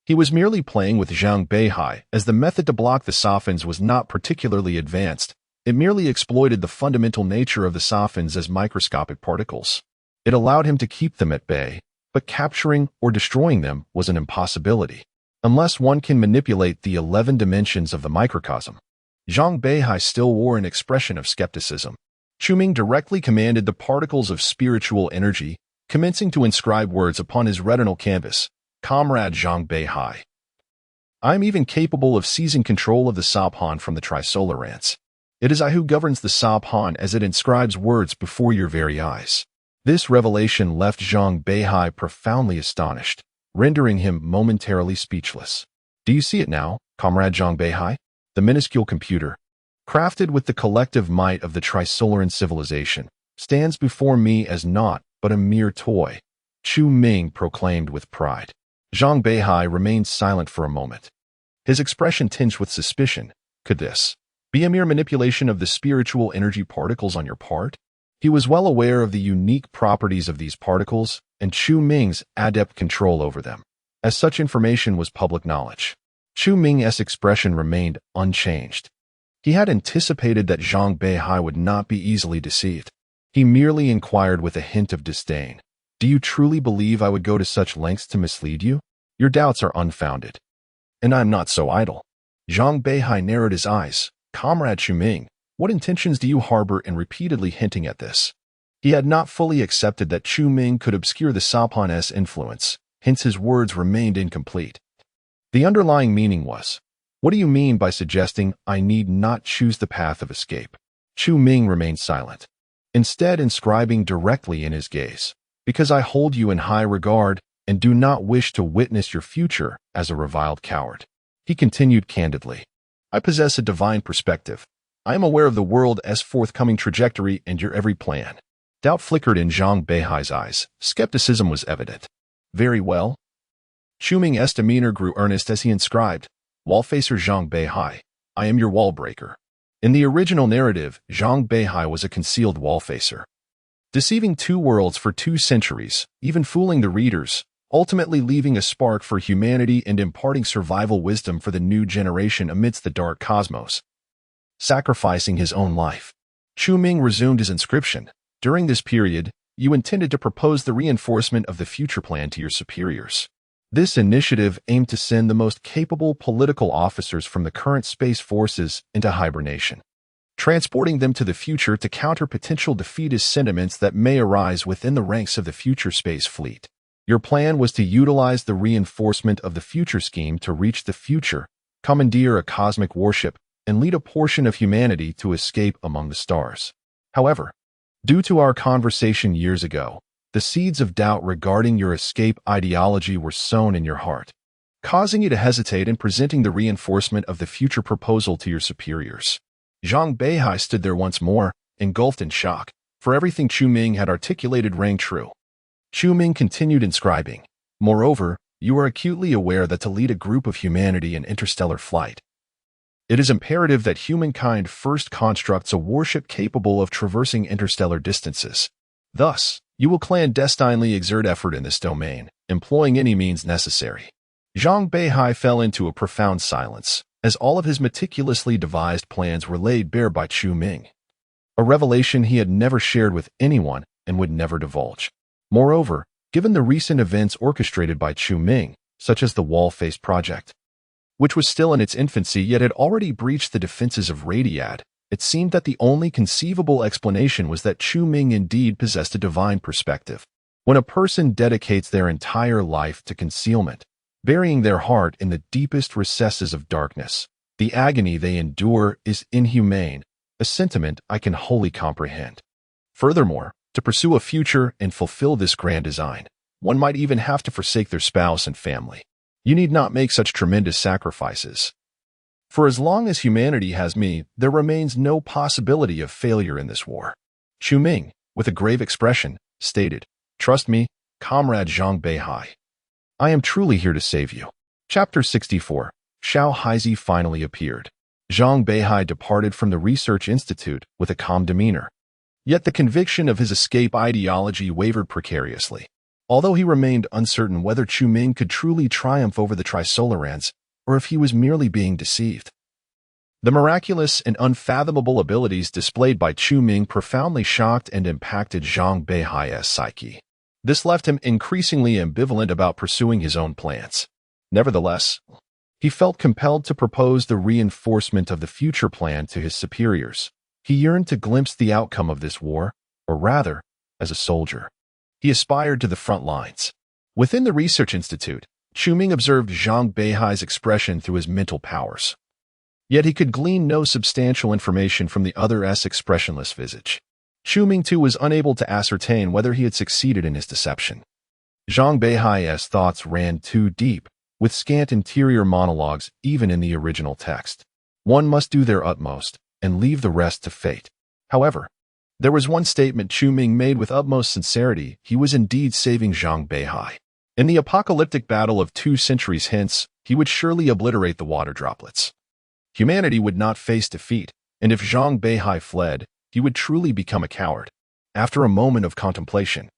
A: He was merely playing with Zhang Beihai, as the method to block the Sophins was not particularly advanced. It merely exploited the fundamental nature of the Sophins as microscopic particles. It allowed him to keep them at bay, but capturing or destroying them was an impossibility, unless one can manipulate the 11 dimensions of the microcosm. Zhang Beihai still wore an expression of skepticism. Chu Ming directly commanded the particles of spiritual energy, commencing to inscribe words upon his retinal canvas. Comrade Zhang Beihai. I am even capable of seizing control of the Sabhan from the Trisolarans. It is I who governs the Sabhan as it inscribes words before your very eyes. This revelation left Zhang Beihai profoundly astonished, rendering him momentarily speechless. Do you see it now, Comrade Zhang Beihai? The minuscule computer, crafted with the collective might of the Trisolaran civilization, stands before me as naught but a mere toy, Chu Ming proclaimed with pride. Zhang Beihai remained silent for a moment. His expression tinged with suspicion. Could this be a mere manipulation of the spiritual energy particles on your part? He was well aware of the unique properties of these particles and Chu Ming's adept control over them, as such information was public knowledge. Chu Ming's expression remained unchanged. He had anticipated that Zhang Beihai would not be easily deceived. He merely inquired with a hint of disdain. Do you truly believe I would go to such lengths to mislead you? Your doubts are unfounded. And I'm not so idle. Zhang Beihai narrowed his eyes. Comrade Chu Ming, what intentions do you harbor in repeatedly hinting at this? He had not fully accepted that Chu Ming could obscure the Sapon's influence, hence his words remained incomplete. The underlying meaning was, what do you mean by suggesting I need not choose the path of escape? Chu Ming remained silent, instead inscribing directly in his gaze, because I hold you in high regard and do not wish to witness your future as a reviled coward. He continued candidly, I possess a divine perspective. I am aware of the world's forthcoming trajectory and your every plan. Doubt flickered in Zhang Beihai's eyes. Skepticism was evident. Very well. Chu Ming's demeanor grew earnest as he inscribed, Wallfacer Zhang Beihai, I am your wall breaker. In the original narrative, Zhang Beihai was a concealed wallfacer, deceiving two worlds for 2 centuries, even fooling the readers, ultimately leaving a spark for humanity and imparting survival wisdom for the new generation amidst the dark cosmos. Sacrificing his own life. Chu Ming resumed his inscription. During this period, you intended to propose the reinforcement of the future plan to your superiors. This initiative aimed to send the most capable political officers from the current space forces into hibernation, transporting them to the future to counter potential defeatist sentiments that may arise within the ranks of the future space fleet. Your plan was to utilize the reinforcement of the future scheme to reach the future, commandeer a cosmic warship, and lead a portion of humanity to escape among the stars. However, due to our conversation years ago, the seeds of doubt regarding your escape ideology were sown in your heart, causing you to hesitate in presenting the reinforcement of the future proposal to your superiors. Zhang Beihai stood there once more, engulfed in shock, for everything Chu Ming had articulated rang true. Chu Ming continued inscribing, Moreover, you are acutely aware that to lead a group of humanity in interstellar flight, it is imperative that humankind first constructs a warship capable of traversing interstellar distances. Thus, you will clandestinely exert effort in this domain, employing any means necessary. Zhang Beihai fell into a profound silence, as all of his meticulously devised plans were laid bare by Chu Ming, a revelation he had never shared with anyone and would never divulge. Moreover, given the recent events orchestrated by Chu Ming, such as the Wall-Face project, which was still in its infancy yet had already breached the defenses of Radiad, it seemed that the only conceivable explanation was that Chu Ming indeed possessed a divine perspective. When a person dedicates their entire life to concealment, burying their heart in the deepest recesses of darkness, the agony they endure is inhumane, a sentiment I can wholly comprehend. Furthermore, to pursue a future and fulfill this grand design, one might even have to forsake their spouse and family. You need not make such tremendous sacrifices. For as long as humanity has me, there remains no possibility of failure in this war. Chu Ming, with a grave expression, stated, Trust me, Comrade Zhang Beihai. I am truly here to save you. Chapter 64. Xiao Haizi finally appeared. Zhang Beihai departed from the research institute with a calm demeanor. Yet the conviction of his escape ideology wavered precariously. Although he remained uncertain whether Chu Ming could truly triumph over the Trisolarans, or if he was merely being deceived. The miraculous and unfathomable abilities displayed by Chu Ming profoundly shocked and impacted Zhang Beihai's psyche. This left him increasingly ambivalent about pursuing his own plans. Nevertheless, he felt compelled to propose the reinforcement of the future plan to his superiors. He yearned to glimpse the outcome of this war, or rather, as a soldier, he aspired to the front lines. Within the research institute, Chu Ming observed Zhang Beihai's expression through his mental powers. Yet he could glean no substantial information from the other's expressionless visage. Chu Ming too was unable to ascertain whether he had succeeded in his deception. Zhang Beihai's thoughts ran too deep, with scant interior monologues even in the original text. One must do their utmost, and leave the rest to fate. However, there was one statement Chu Ming made with utmost sincerity. He was indeed saving Zhang Beihai. In the apocalyptic battle of 2 centuries hence, he would surely obliterate the water droplets. Humanity would not face defeat, and if Zhang Beihai fled, he would truly become a coward. After a moment of contemplation,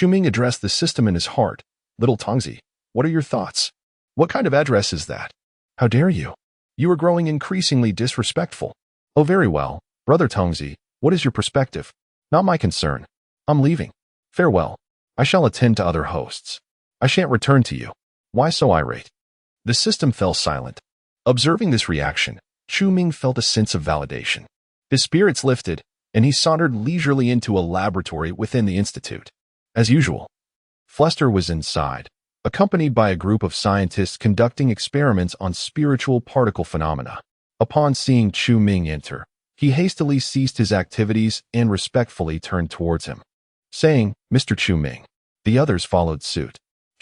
A: Ming addressed the system in his heart. Little Tongzi, what are your thoughts? What kind of address is that? How dare you? You are growing increasingly disrespectful. Oh, very well, Brother Tongzi, what is your perspective? Not my concern. I'm leaving. Farewell. I shall attend to other hosts. I shan't return to you. Why so irate? The system fell silent. Observing this reaction, Ming felt a sense of validation. His spirits lifted, and he sauntered leisurely into a laboratory within the institute. As usual, Flester was inside, accompanied by a group of scientists conducting experiments on spiritual particle phenomena. Upon seeing Ming enter, he hastily ceased his activities and respectfully turned towards him, saying, Mr. Ming. The others followed suit.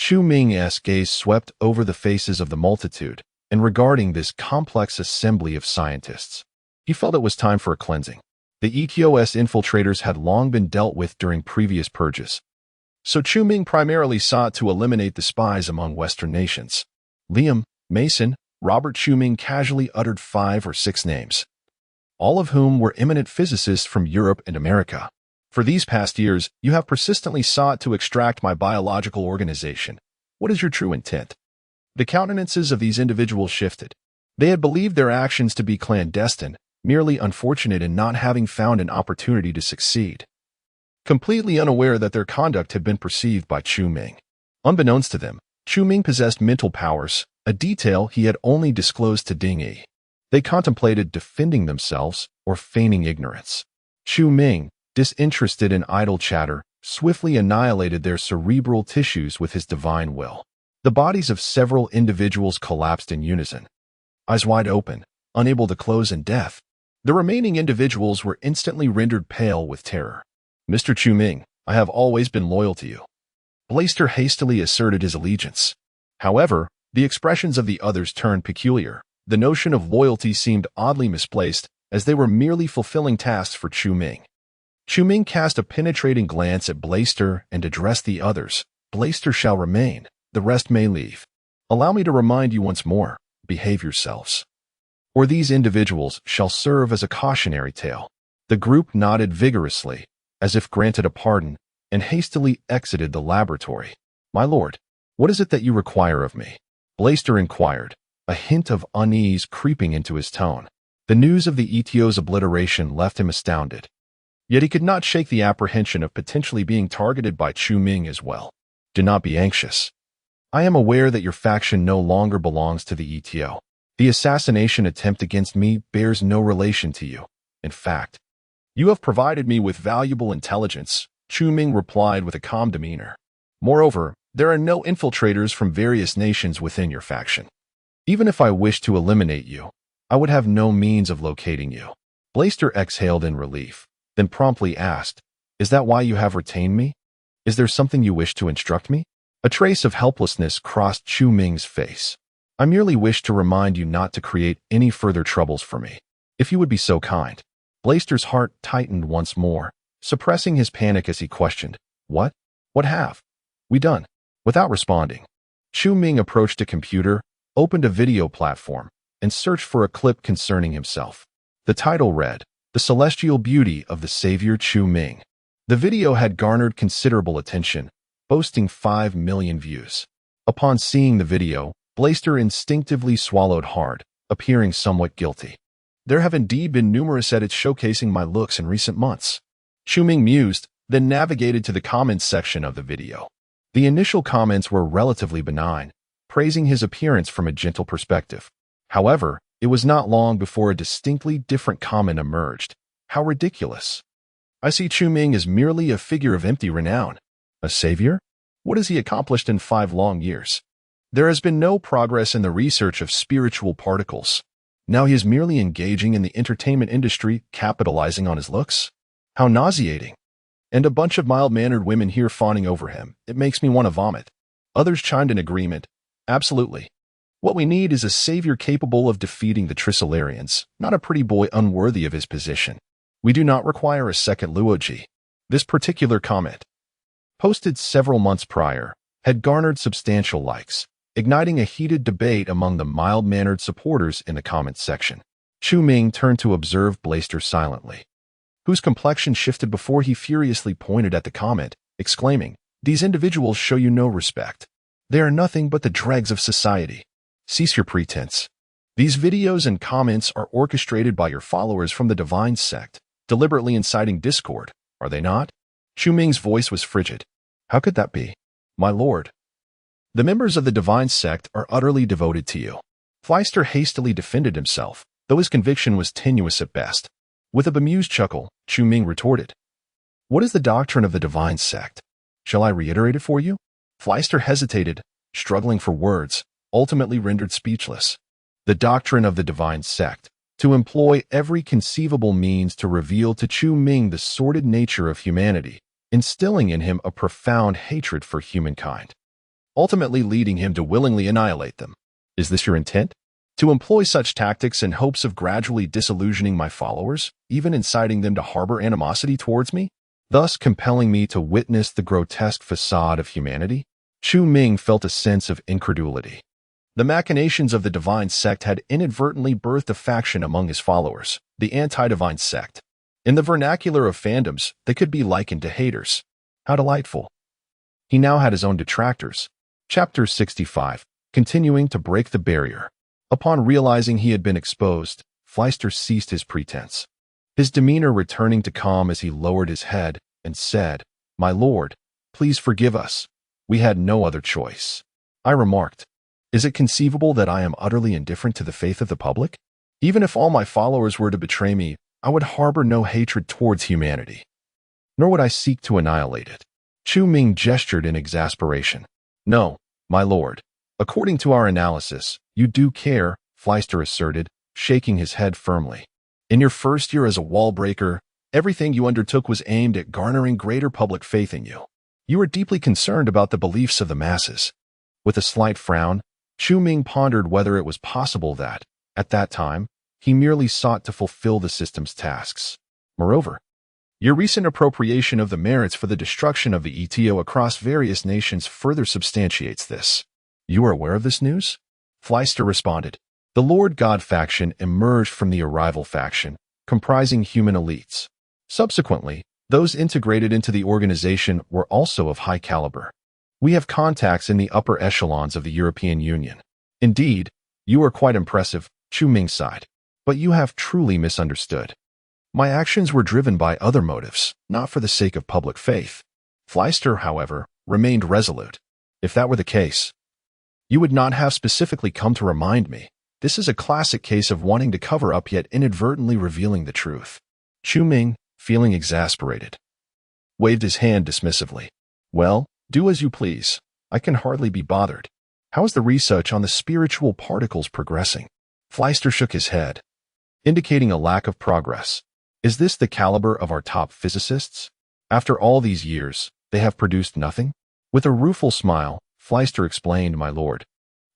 A: Ming's gaze swept over the faces of the multitude, and regarding this complex assembly of scientists, he felt it was time for a cleansing. The ETOS infiltrators had long been dealt with during previous purges, so Ming primarily sought to eliminate the spies among Western nations. Liam, Mason, Robert Ming casually uttered 5 or 6 names, all of whom were eminent physicists from Europe and America. For these past years, you have persistently sought to extract my biological organization. What is your true intent? The countenances of these individuals shifted. They had believed their actions to be clandestine, merely unfortunate in not having found an opportunity to succeed, completely unaware that their conduct had been perceived by Ming. Unbeknownst to them, Ming possessed mental powers, a detail he had only disclosed to Ding Yi. They contemplated defending themselves or feigning ignorance. Ming, disinterested in idle chatter, swiftly annihilated their cerebral tissues with his divine will. The bodies of several individuals collapsed in unison, eyes wide open, unable to close in death. The remaining individuals were instantly rendered pale with terror. Mr. Ming, I have always been loyal to you. Blaster hastily asserted his allegiance. However, the expressions of the others turned peculiar. The notion of loyalty seemed oddly misplaced, as they were merely fulfilling tasks for Ming. Ming cast a penetrating glance at Blaster and addressed the others. Blaster shall remain. The rest may leave. Allow me to remind you once more, behave yourselves, or these individuals shall serve as a cautionary tale. The group nodded vigorously, as if granted a pardon, and hastily exited the laboratory. My lord, what is it that you require of me? Blaster inquired, a hint of unease creeping into his tone. The news of the ETO's obliteration left him astounded. Yet he could not shake the apprehension of potentially being targeted by Ming as well. Do not be anxious. I am aware that your faction no longer belongs to the ETO. The assassination attempt against me bears no relation to you. In fact, you have provided me with valuable intelligence, Ming replied with a calm demeanor. Moreover, there are no infiltrators from various nations within your faction. Even if I wished to eliminate you, I would have no means of locating you. Blaster exhaled in relief, then promptly asked, Is that why you have retained me? Is there something you wish to instruct me? A trace of helplessness crossed Ming's face. I merely wish to remind you not to create any further troubles for me, if you would be so kind. Blaster's heart tightened once more, suppressing his panic as he questioned, What? What have we done? Without responding, Ming approached a computer, opened a video platform, and searched for a clip concerning himself. The title read, The Celestial Beauty of the Savior Ming. The video had garnered considerable attention, boasting 5 million views. Upon seeing the video, Blaster instinctively swallowed hard, appearing somewhat guilty. There have indeed been numerous edits showcasing my looks in recent months. Ming mused, then navigated to the comments section of the video. The initial comments were relatively benign, praising his appearance from a gentle perspective. However, it was not long before a distinctly different comment emerged. How ridiculous. I see Ming as merely a figure of empty renown. A savior? What has he accomplished in 5 long years? There has been no progress in the research of spiritual particles. Now he is merely engaging in the entertainment industry, capitalizing on his looks? How nauseating. And a bunch of mild-mannered women here fawning over him. It makes me want to vomit. Others chimed in agreement. Absolutely. What we need is a savior capable of defeating the Trisolarians, not a pretty boy unworthy of his position. We do not require a second Luoji. This particular comment, posted several months prior, had garnered substantial likes, igniting a heated debate among the mild-mannered supporters in the comments section. Chu Ming turned to observe Blaster silently, whose complexion shifted before he furiously pointed at the comment, exclaiming, "These individuals show you no respect. They are nothing but the dregs of society. Cease your pretense. These videos and comments are orchestrated by your followers from the Divine Sect, deliberately inciting discord, are they not?" Chu Ming's voice was frigid. "How could that be, my lord? The members of the Divine Sect are utterly devoted to you." Fleister hastily defended himself, though his conviction was tenuous at best. With a bemused chuckle, Chu Ming retorted, "What is the doctrine of the Divine Sect? Shall I reiterate it for you?" Fleister hesitated, struggling for words, ultimately rendered speechless. The doctrine of the Divine Sect, to employ every conceivable means to reveal to Chu Ming the sordid nature of humanity, instilling in him a profound hatred for humankind, ultimately leading him to willingly annihilate them. Is this your intent? To employ such tactics in hopes of gradually disillusioning my followers, even inciting them to harbor animosity towards me, thus compelling me to witness the grotesque facade of humanity? Chu Ming felt a sense of incredulity. The machinations of the Divine Sect had inadvertently birthed a faction among his followers, the anti-Divine Sect. In the vernacular of fandoms, they could be likened to haters. How delightful. He now had his own detractors. Chapter 65, continuing to break the barrier. Upon realizing he had been exposed, Fleister ceased his pretense, his demeanor returning to calm as he lowered his head and said, "My lord, please forgive us. We had no other choice." I remarked, "Is it conceivable that I am utterly indifferent to the faith of the public? Even if all my followers were to betray me, I would harbor no hatred towards humanity, nor would I seek to annihilate it." Chu Ming gestured in exasperation. "No, my lord. According to our analysis, you do care," Fleister asserted, shaking his head firmly. "In your first year as a wall breaker, everything you undertook was aimed at garnering greater public faith in you. You were deeply concerned about the beliefs of the masses." With a slight frown, Chu Ming pondered whether it was possible that, at that time, he merely sought to fulfill the system's tasks. Moreover, your recent appropriation of the merits for the destruction of the ETO across various nations further substantiates this. You are aware of this news? Fleister responded. The Lord God faction emerged from the Arrival faction, comprising human elites. Subsequently, those integrated into the organization were also of high caliber. We have contacts in the upper echelons of the European Union. Indeed, you are quite impressive, Chu Ming sighed. But you have truly misunderstood. My actions were driven by other motives, not for the sake of public faith. Fleister, however, remained resolute. If that were the case, you would not have specifically come to remind me. This is a classic case of wanting to cover up yet inadvertently revealing the truth. Chu Ming, feeling exasperated, waved his hand dismissively. Well, do as you please. I can hardly be bothered. How is the research on the spiritual particles progressing? Fleister shook his head, indicating a lack of progress. Is this the caliber of our top physicists? After all these years, they have produced nothing? With a rueful smile, Fleister explained, My lord,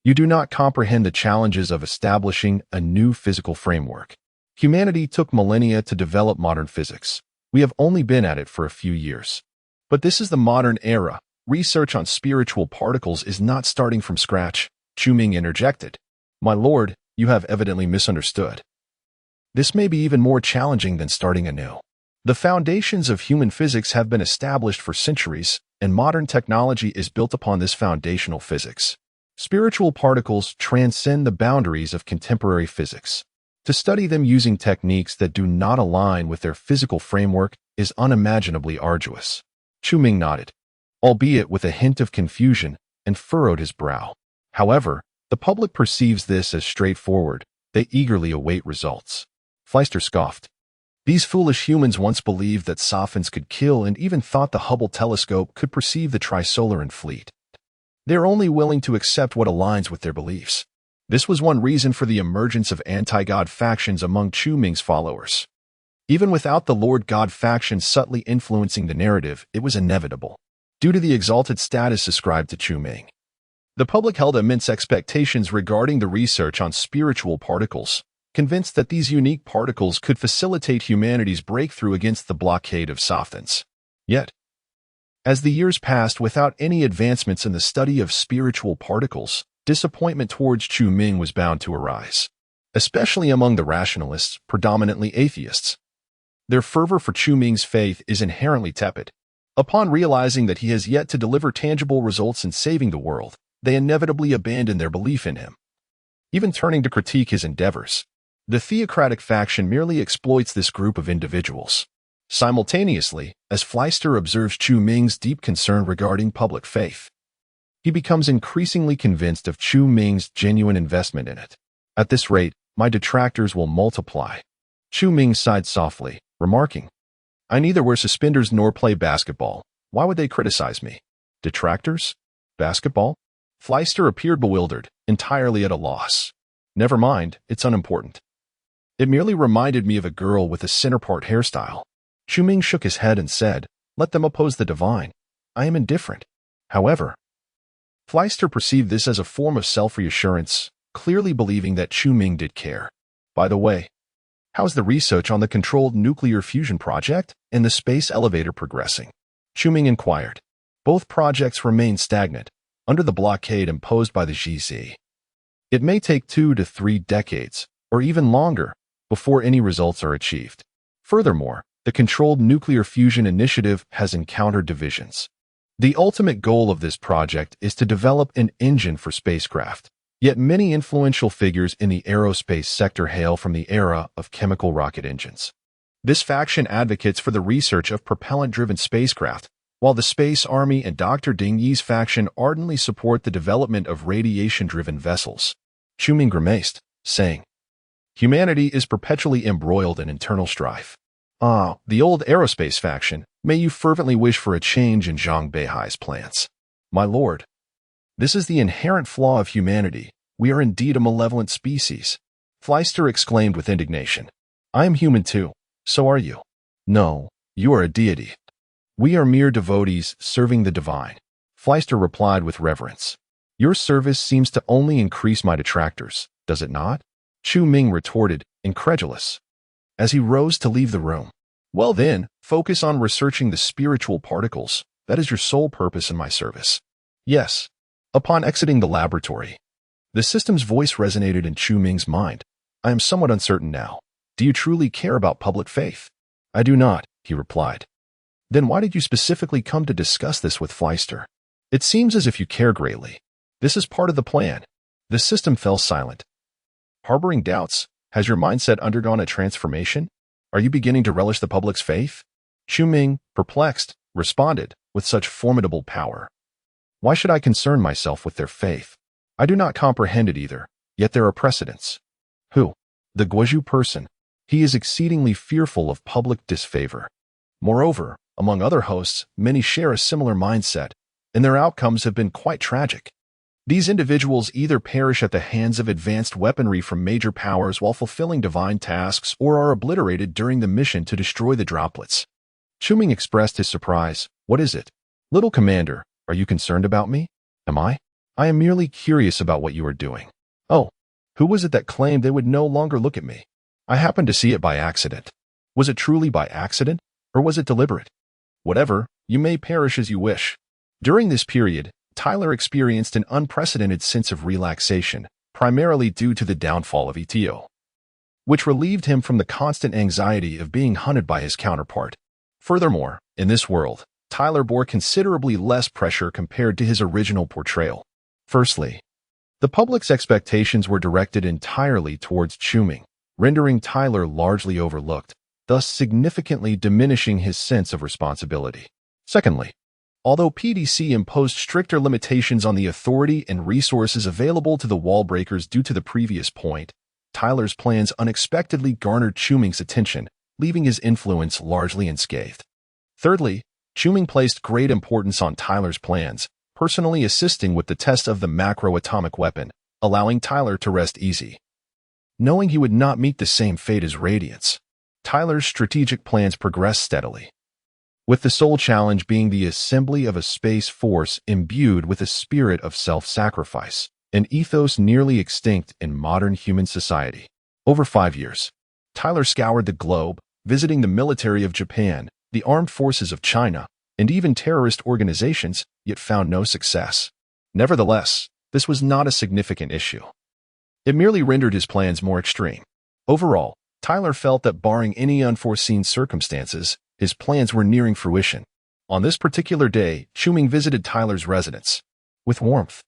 A: you do not comprehend the challenges of establishing a new physical framework. Humanity took millennia to develop modern physics. We have only been at it for a few years. But this is the modern era. Research on spiritual particles is not starting from scratch, Chu Ming interjected. My lord, you have evidently misunderstood. This may be even more challenging than starting anew. The foundations of human physics have been established for centuries, and modern technology is built upon this foundational physics. Spiritual particles transcend the boundaries of contemporary physics. To study them using techniques that do not align with their physical framework is unimaginably arduous. Chu Ming nodded, albeit with a hint of confusion, and furrowed his brow. However, the public perceives this as straightforward. They eagerly await results. Fleister scoffed. These foolish humans once believed that Sophons could kill and even thought the Hubble telescope could perceive the Trisolaran fleet. They're only willing to accept what aligns with their beliefs. This was one reason for the emergence of anti-God factions among Chu Ming's followers. Even without the Lord God faction subtly influencing the narrative, it was inevitable, due to the exalted status ascribed to Chu Ming. The public held immense expectations regarding the research on spiritual particles, convinced that these unique particles could facilitate humanity's breakthrough against the blockade of Sophons. Yet, As the years passed without any advancements in the study of spiritual particles, disappointment towards Chu Ming was bound to arise, especially among the rationalists, predominantly atheists. Their fervor for Chu Ming's faith is inherently tepid. Upon realizing that he has yet to deliver tangible results in saving the world, they inevitably abandon their belief in him, even turning to critique his endeavors. The theocratic faction merely exploits this group of individuals. Simultaneously, as Fleister observes Chu Ming's deep concern regarding public faith, he becomes increasingly convinced of Chu Ming's genuine investment in it. At this rate, my detractors will multiply. Chu Ming sighed softly, remarking, I neither wear suspenders nor play basketball. Why would they criticize me? Detractors? Basketball? Fleister appeared bewildered, entirely at a loss. Never mind, it's unimportant. It merely reminded me of a girl with a center-part hairstyle. Chu Ming shook his head and said, Let them oppose the divine. I am indifferent. However, Fleister perceived this as a form of self-reassurance, clearly believing that Chu Ming did care. By the way, how's the research on the controlled nuclear fusion project and the space elevator progressing? Chu Ming inquired. Both projects remain stagnant, under the blockade imposed by the GZ. It may take 2 to 3 decades, or even longer, before any results are achieved. Furthermore, the controlled nuclear fusion initiative has encountered divisions. The ultimate goal of this project is to develop an engine for spacecraft. Yet many influential figures in the aerospace sector hail from the era of chemical rocket engines. This faction advocates for the research of propellant-driven spacecraft, while the Space Army and Dr. Ding Yi's faction ardently support the development of radiation-driven vessels. Chu Ming grimaced, saying, Humanity is perpetually embroiled in internal strife. Ah, the old aerospace faction, may you fervently wish for a change in Zhang Beihai's plans. My lord, this is the inherent flaw of humanity. We are indeed a malevolent species. Fleister exclaimed with indignation. I am human too. So are you. No, you are a deity. We are mere devotees serving the divine. Fleister replied with reverence. Your service seems to only increase my detractors, does it not? Chu Ming retorted, incredulous, as he rose to leave the room. Well then, focus on researching the spiritual particles. That is your sole purpose in my service. Yes. Upon exiting the laboratory, the system's voice resonated in Chu Ming's mind. I am somewhat uncertain now. Do you truly care about public faith? I do not, he replied. Then why did you specifically come to discuss this with Fleister? It seems as if you care greatly. This is part of the plan. The system fell silent. Harboring doubts, has your mindset undergone a transformation? Are you beginning to relish the public's faith? Chu Ming, perplexed, responded with such formidable power. Why should I concern myself with their faith? I do not comprehend it either, yet there are precedents. Who? The Guozhou person. He is exceedingly fearful of public disfavor. Moreover, among other hosts, many share a similar mindset, and their outcomes have been quite tragic. These individuals either perish at the hands of advanced weaponry from major powers while fulfilling divine tasks or are obliterated during the mission to destroy the droplets. Chu Ming expressed his surprise. What is it? Little Commander, are you concerned about me? Am I? I am merely curious about what you are doing. Oh, who was it that claimed they would no longer look at me? I happened to see it by accident. Was it truly by accident, or was it deliberate? Whatever, you may perish as you wish. During this period, Tyler experienced an unprecedented sense of relaxation, primarily due to the downfall of ETO, which relieved him from the constant anxiety of being hunted by his counterpart. Furthermore, in this world, Tyler bore considerably less pressure compared to his original portrayal. Firstly, the public's expectations were directed entirely towards Chu Ming, rendering Tyler largely overlooked, thus significantly diminishing his sense of responsibility. Secondly, although PDC imposed stricter limitations on the authority and resources available to the wall-breakers due to the previous point, Tyler's plans unexpectedly garnered Chu Ming's attention, leaving his influence largely unscathed. Thirdly, Chu Ming placed great importance on Tyler's plans, personally assisting with the test of the macro-atomic weapon, allowing Tyler to rest easy, knowing he would not meet the same fate as Radiance. Tyler's strategic plans progressed steadily, with the sole challenge being the assembly of a space force imbued with a spirit of self-sacrifice, an ethos nearly extinct in modern human society. Over 5 years, Tyler scoured the globe, visiting the military of Japan, the armed forces of China, and even terrorist organizations, yet found no success. Nevertheless, this was not a significant issue. It merely rendered his plans more extreme. Overall, Tyler felt that barring any unforeseen circumstances, his plans were nearing fruition. On this particular day, Chuming visited Tyler's residence. With warmth,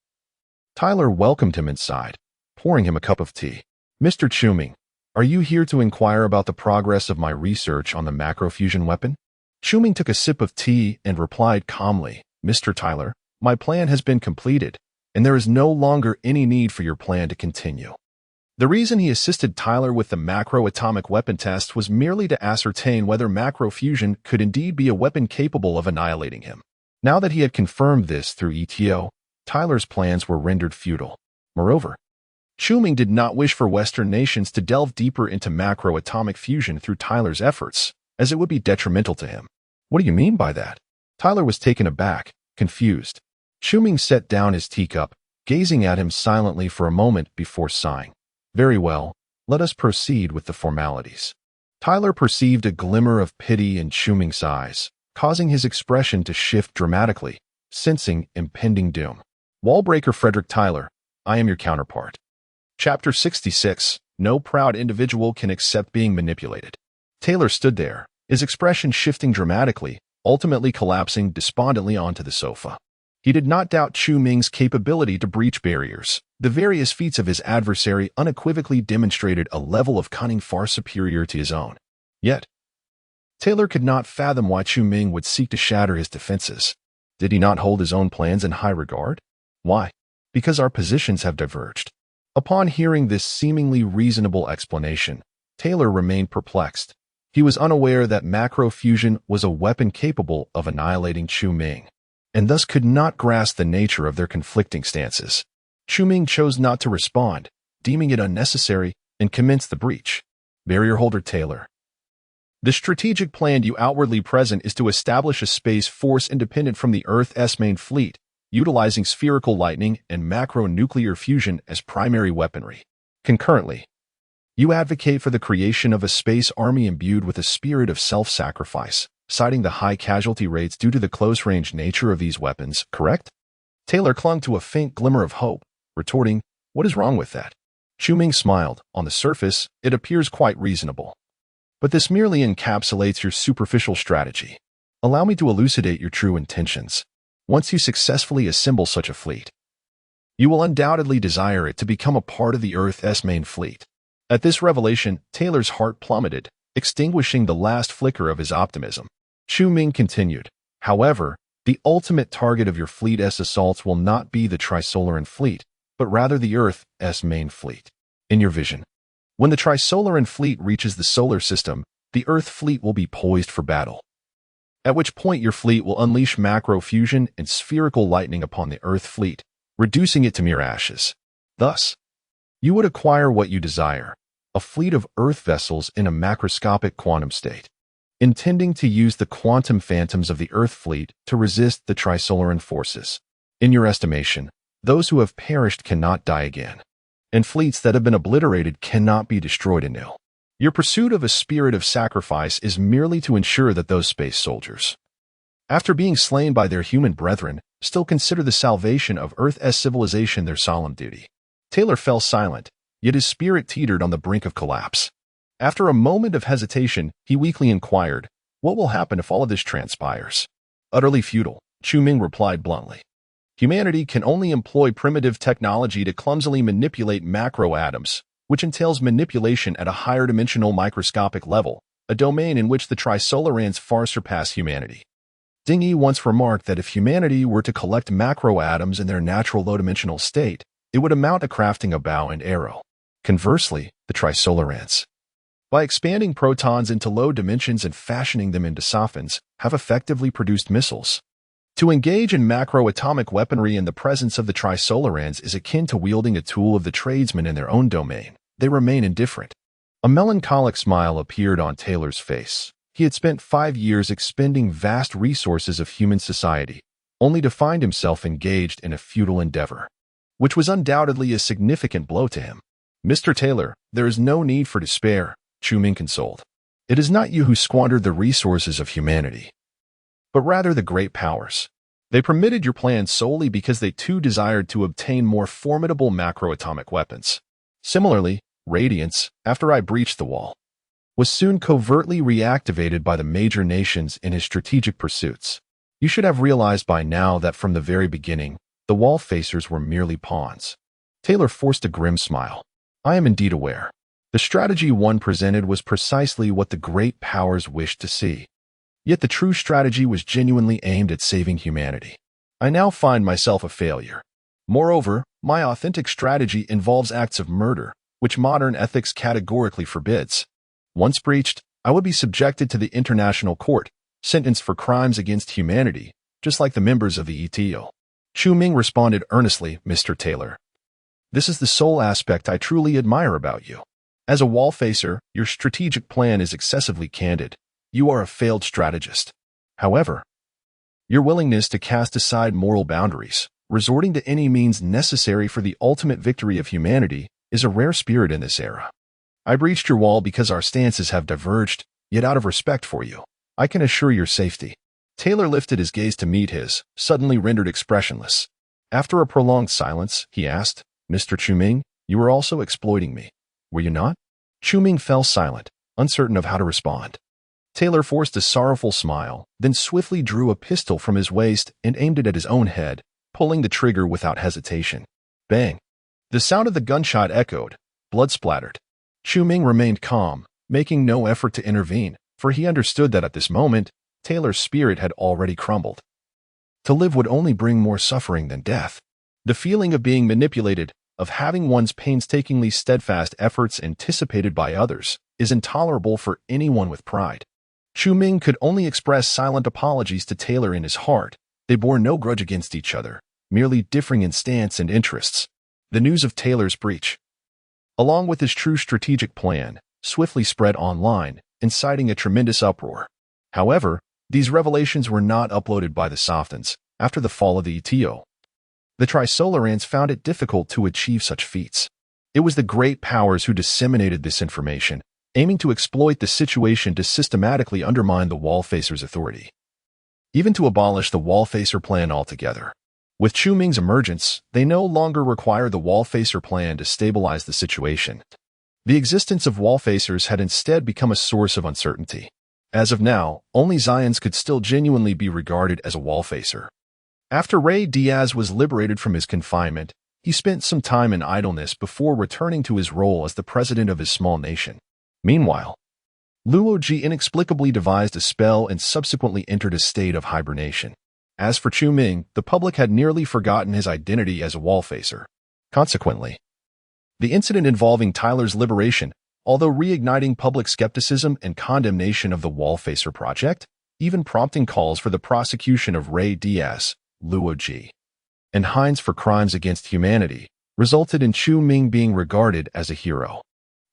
A: Tyler welcomed him inside, pouring him a cup of tea. "Mr. Chuming, are you here to inquire about the progress of my research on the macrofusion weapon?" Chuming took a sip of tea and replied calmly, "Mr. Tyler, my plan has been completed, and there is no longer any need for your plan to continue." The reason he assisted Tyler with the macro-atomic weapon test was merely to ascertain whether macrofusion could indeed be a weapon capable of annihilating him. Now that he had confirmed this through ETO, Tyler's plans were rendered futile. Moreover, Chuming did not wish for Western nations to delve deeper into macro-atomic fusion through Tyler's efforts, as it would be detrimental to him. "What do you mean by that?" Tyler was taken aback, confused. Chuming set down his teacup, gazing at him silently for a moment before sighing. "Very well, let us proceed with the formalities." Tyler perceived a glimmer of pity in Chuming's eyes, causing his expression to shift dramatically, sensing impending doom. Wallbreaker Frederick Tyler, I am your counterpart. Chapter 66, No proud individual can accept being manipulated. Taylor stood there, his expression shifting dramatically, ultimately collapsing despondently onto the sofa. He did not doubt Chuming's capability to breach barriers. The various feats of his adversary unequivocally demonstrated a level of cunning far superior to his own. Yet, Taylor could not fathom why Chuming would seek to shatter his defenses. Did he not hold his own plans in high regard? Why? Because our positions have diverged. Upon hearing this seemingly reasonable explanation, Taylor remained perplexed. He was unaware that macrofusion was a weapon capable of annihilating Chuming, and thus could not grasp the nature of their conflicting stances. Chuming chose not to respond, deeming it unnecessary, and commenced the breach. Barrier holder Taylor. The strategic plan you outwardly present is to establish a space force independent from the Earth's main fleet, utilizing spherical lightning and macro-nuclear fusion as primary weaponry. Concurrently, you advocate for the creation of a space army imbued with a spirit of self-sacrifice, citing the high casualty rates due to the close-range nature of these weapons, correct? Taylor clung to a faint glimmer of hope, retorting, "What is wrong with that?" Chuming smiled. "On the surface, it appears quite reasonable. But this merely encapsulates your superficial strategy. Allow me to elucidate your true intentions. Once you successfully assemble such a fleet, you will undoubtedly desire it to become a part of the Earth's main fleet." At this revelation, Taylor's heart plummeted, extinguishing the last flicker of his optimism. Chuming continued, "However, the ultimate target of your fleet's assaults will not be the Trisolaran fleet, but rather the Earth's main fleet. In your vision, when the Trisolaran fleet reaches the solar system, the Earth fleet will be poised for battle. At which point your fleet will unleash macro fusion and spherical lightning upon the Earth fleet, reducing it to mere ashes. Thus, you would acquire what you desire, a fleet of Earth vessels in a macroscopic quantum state, intending to use the quantum phantoms of the Earth fleet to resist the Trisolaran forces. In your estimation, those who have perished cannot die again, and fleets that have been obliterated cannot be destroyed anew. Your pursuit of a spirit of sacrifice is merely to ensure that those space soldiers, after being slain by their human brethren, still consider the salvation of Earth's civilization their solemn duty." Taylor fell silent, yet his spirit teetered on the brink of collapse. After a moment of hesitation, he weakly inquired, "What will happen if all of this transpires?" "Utterly futile," Chuming replied bluntly. "Humanity can only employ primitive technology to clumsily manipulate macro-atoms, which entails manipulation at a higher dimensional microscopic level, a domain in which the Trisolarans far surpass humanity. Ding Yi once remarked that if humanity were to collect macro-atoms in their natural low-dimensional state, it would amount to crafting a bow and arrow. Conversely, the Trisolarans, by expanding protons into low dimensions and fashioning them into sophons, have effectively produced missiles. To engage in macro-atomic weaponry in the presence of the Trisolarans is akin to wielding a tool of the tradesman in their own domain. They remain indifferent." A melancholic smile appeared on Taylor's face. He had spent 5 years expending vast resources of human society, only to find himself engaged in a futile endeavor, which was undoubtedly a significant blow to him. "Mr. Taylor, there is no need for despair," Chuming consoled. "It is not you who squandered the resources of humanity, but rather the great powers. They permitted your plan solely because they too desired to obtain more formidable macroatomic weapons. Similarly, Radiance, after I breached the wall, was soon covertly reactivated by the major nations in his strategic pursuits. You should have realized by now that from the very beginning, the wall facers were merely pawns. Taylor forced a grim smile. I am indeed aware. The strategy one presented was precisely what the great powers wished to see. Yet the true strategy was genuinely aimed at saving humanity. I now find myself a failure. Moreover, my authentic strategy involves acts of murder, which modern ethics categorically forbids. Once breached, I would be subjected to the International Court, sentenced for crimes against humanity, just like the members of the ETO. Chu Ming responded earnestly, Mr. Taylor. This is the sole aspect I truly admire about you. As a wall facer, your strategic plan is excessively candid. You are a failed strategist. However, your willingness to cast aside moral boundaries, resorting to any means necessary for the ultimate victory of humanity, is a rare spirit in this era. I breached your wall because our stances have diverged, yet out of respect for you, I can assure your safety. Taylor lifted his gaze to meet his, suddenly rendered expressionless. After a prolonged silence, he asked, Mr. Chu Ming, you were also exploiting me, were you not? Chu Ming fell silent, uncertain of how to respond. Taylor forced a sorrowful smile, then swiftly drew a pistol from his waist and aimed it at his own head, pulling the trigger without hesitation. Bang! The sound of the gunshot echoed, blood splattered. Chu Ming remained calm, making no effort to intervene, for he understood that at this moment, Taylor's spirit had already crumbled. To live would only bring more suffering than death. The feeling of being manipulated, of having one's painstakingly steadfast efforts anticipated by others, is intolerable for anyone with pride. Chu Ming could only express silent apologies to Taylor in his heart. They bore no grudge against each other, merely differing in stance and interests. The news of Taylor's breach, along with his true strategic plan, swiftly spread online, inciting a tremendous uproar. However, these revelations were not uploaded by the Softons after the fall of the ETO. The Trisolarans found it difficult to achieve such feats. It was the great powers who disseminated this information, aiming to exploit the situation to systematically undermine the wall facer's authority, even to abolish the wall facer plan altogether. With Chu Ming's emergence, they no longer required the wall facer plan to stabilize the situation. The existence of wall facers had instead become a source of uncertainty. As of now, only Zions could still genuinely be regarded as a wall facer. After Ray Diaz was liberated from his confinement, he spent some time in idleness before returning to his role as the president of his small nation. Meanwhile, Luoji inexplicably devised a spell and subsequently entered a state of hibernation. As for Chu Ming, the public had nearly forgotten his identity as a wall facer. Consequently, the incident involving Tyler's liberation, although reigniting public skepticism and condemnation of the wall facer project, even prompting calls for the prosecution of Ray Diaz, Luoji, and Hines for crimes against humanity, resulted in Chu Ming being regarded as a hero.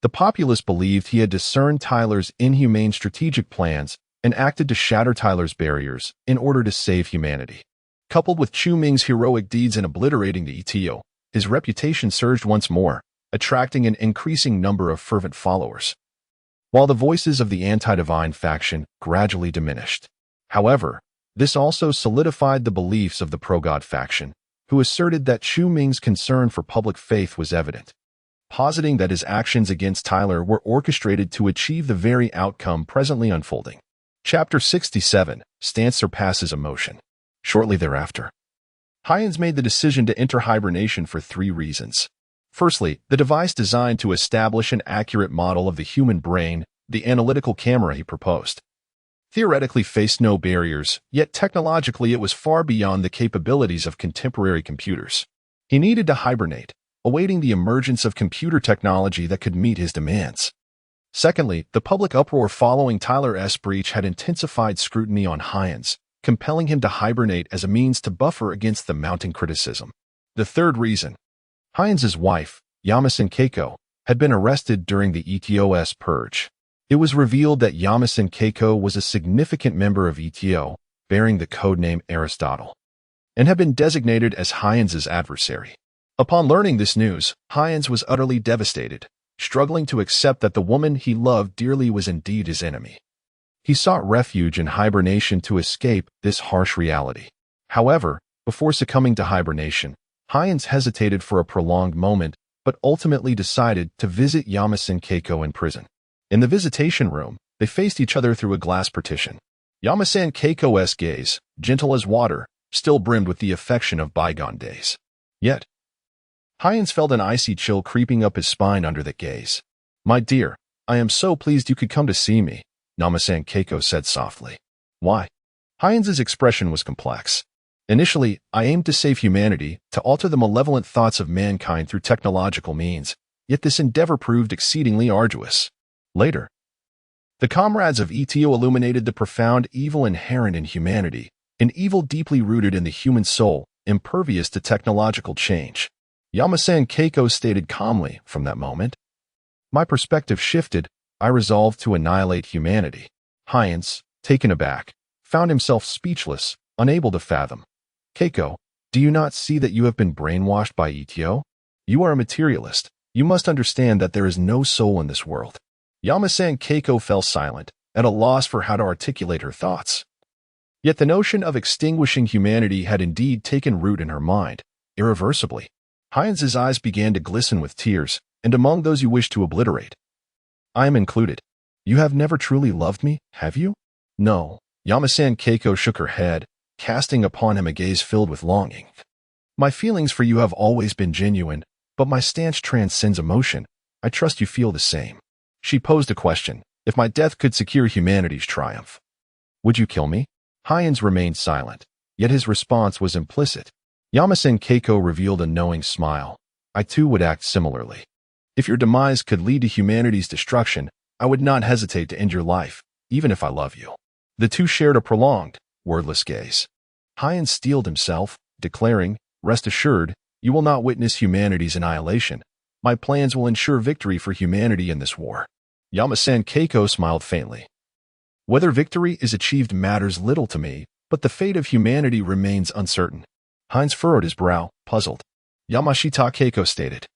A: The populace believed he had discerned Tyler's inhumane strategic plans and acted to shatter Tyler's barriers in order to save humanity. Coupled with Chu Ming's heroic deeds in obliterating the ETO, his reputation surged once more, attracting an increasing number of fervent followers, while the voices of the anti-divine faction gradually diminished. However, this also solidified the beliefs of the pro-God faction, who asserted that Chu Ming's concern for public faith was evident, positing that his actions against Tyler were orchestrated to achieve the very outcome presently unfolding. Chapter 67, Stance Surpasses Emotion. Shortly thereafter, Hines made the decision to enter hibernation for 3 reasons. Firstly, the device designed to establish an accurate model of the human brain, the analytical camera he proposed, theoretically faced no barriers, yet technologically it was far beyond the capabilities of contemporary computers. He needed to hibernate, awaiting the emergence of computer technology that could meet his demands. Secondly, the public uproar following Tyler's breach had intensified scrutiny on Hines, compelling him to hibernate as a means to buffer against the mounting criticism. The third reason, Hines' wife, Yamasen Keiko, had been arrested during the ETO's purge. It was revealed that Yamasen Keiko was a significant member of ETO, bearing the codename Aristotle, and had been designated as Hines' adversary. Upon learning this news, Hines was utterly devastated, struggling to accept that the woman he loved dearly was indeed his enemy. He sought refuge in hibernation to escape this harsh reality. However, before succumbing to hibernation, Heinz hesitated for a prolonged moment, but ultimately decided to visit Yamasen Keiko in prison. In the visitation room, they faced each other through a glass partition. Yamasen Keiko's gaze, gentle as water, still brimmed with the affection of bygone days. Yet, Heinz felt an icy chill creeping up his spine under that gaze. "My dear, I am so pleased you could come to see me," Yamasen Keiko said softly. "Why?" Heinz's expression was complex. "Initially, I aimed to save humanity, to alter the malevolent thoughts of mankind through technological means, yet this endeavor proved exceedingly arduous. Later, the comrades of ETO illuminated the profound evil inherent in humanity, an evil deeply rooted in the human soul, impervious to technological change." Yamasen Keiko stated calmly. "From that moment, my perspective shifted. I resolved to annihilate humanity." Heinz, taken aback, found himself speechless, unable to fathom. "Keiko, do you not see that you have been brainwashed by ETO? You are a materialist. You must understand that there is no soul in this world." Yamasen Keiko fell silent, at a loss for how to articulate her thoughts. Yet the notion of extinguishing humanity had indeed taken root in her mind, irreversibly. Heinz's eyes began to glisten with tears, "And among those you wish to obliterate, I am included. You have never truly loved me, have you?" "No." Yamasen Keiko shook her head, casting upon him a gaze filled with longing. "My feelings for you have always been genuine, but my stance transcends emotion. I trust you feel the same." She posed a question. "If my death could secure humanity's triumph, would you kill me?" Heinz remained silent, yet his response was implicit. Yamasen Keiko revealed a knowing smile. "I too would act similarly. If your demise could lead to humanity's destruction, I would not hesitate to end your life, even if I love you." The two shared a prolonged, wordless gaze. Heinz steeled himself, declaring, "Rest assured, you will not witness humanity's annihilation. My plans will ensure victory for humanity in this war." Yamasen Keiko smiled faintly. "Whether victory is achieved matters little to me, but the fate of humanity remains uncertain." Heinz furrowed his brow, puzzled. Yamashita Keiko stated,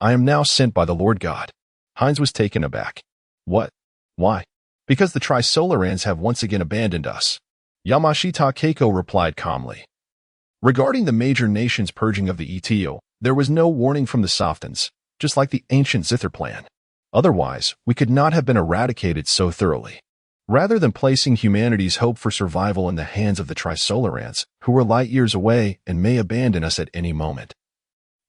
A: "I am now sent by the Lord God." Heinz was taken aback. "What? Why?" "Because the Trisolarans have once again abandoned us." Yamashita Keiko replied calmly. "Regarding the major nations purging of the ETO, there was no warning from the Softons, just like the ancient Zither plan. Otherwise, we could not have been eradicated so thoroughly. Rather than placing humanity's hope for survival in the hands of the Trisolarans, who are light years away and may abandon us at any moment,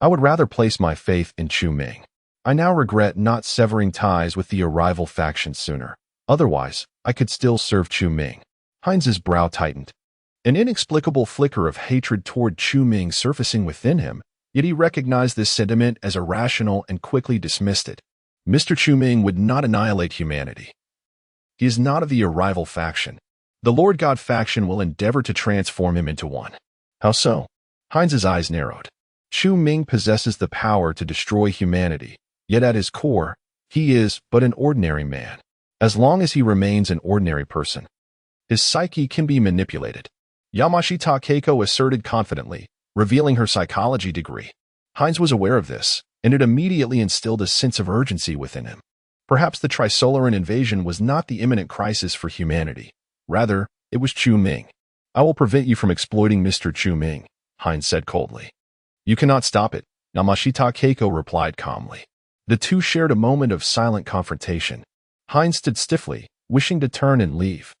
A: I would rather place my faith in Chu Ming. I now regret not severing ties with the arrival faction sooner. Otherwise, I could still serve Chu Ming." Heinz's brow tightened. An inexplicable flicker of hatred toward Chu Ming surfacing within him, yet he recognized this sentiment as irrational and quickly dismissed it. Mr. Chu Ming would not annihilate humanity. He is not of the arrival faction. The Lord God faction will endeavor to transform him into one. "How so?" Heinz's eyes narrowed. "Chu Ming possesses the power to destroy humanity, yet at his core, he is but an ordinary man. As long as he remains an ordinary person, his psyche can be manipulated." Yamashita Keiko asserted confidently, revealing her psychology degree. Heinz was aware of this, and it immediately instilled a sense of urgency within him. Perhaps the Trisolaran invasion was not the imminent crisis for humanity. Rather, it was Chu Ming. "I will prevent you from exploiting Mr. Chu Ming," Heinz said coldly. "You cannot stop it," Yamashita Keiko replied calmly. The two shared a moment of silent confrontation. Heinz stood stiffly, wishing to turn and leave.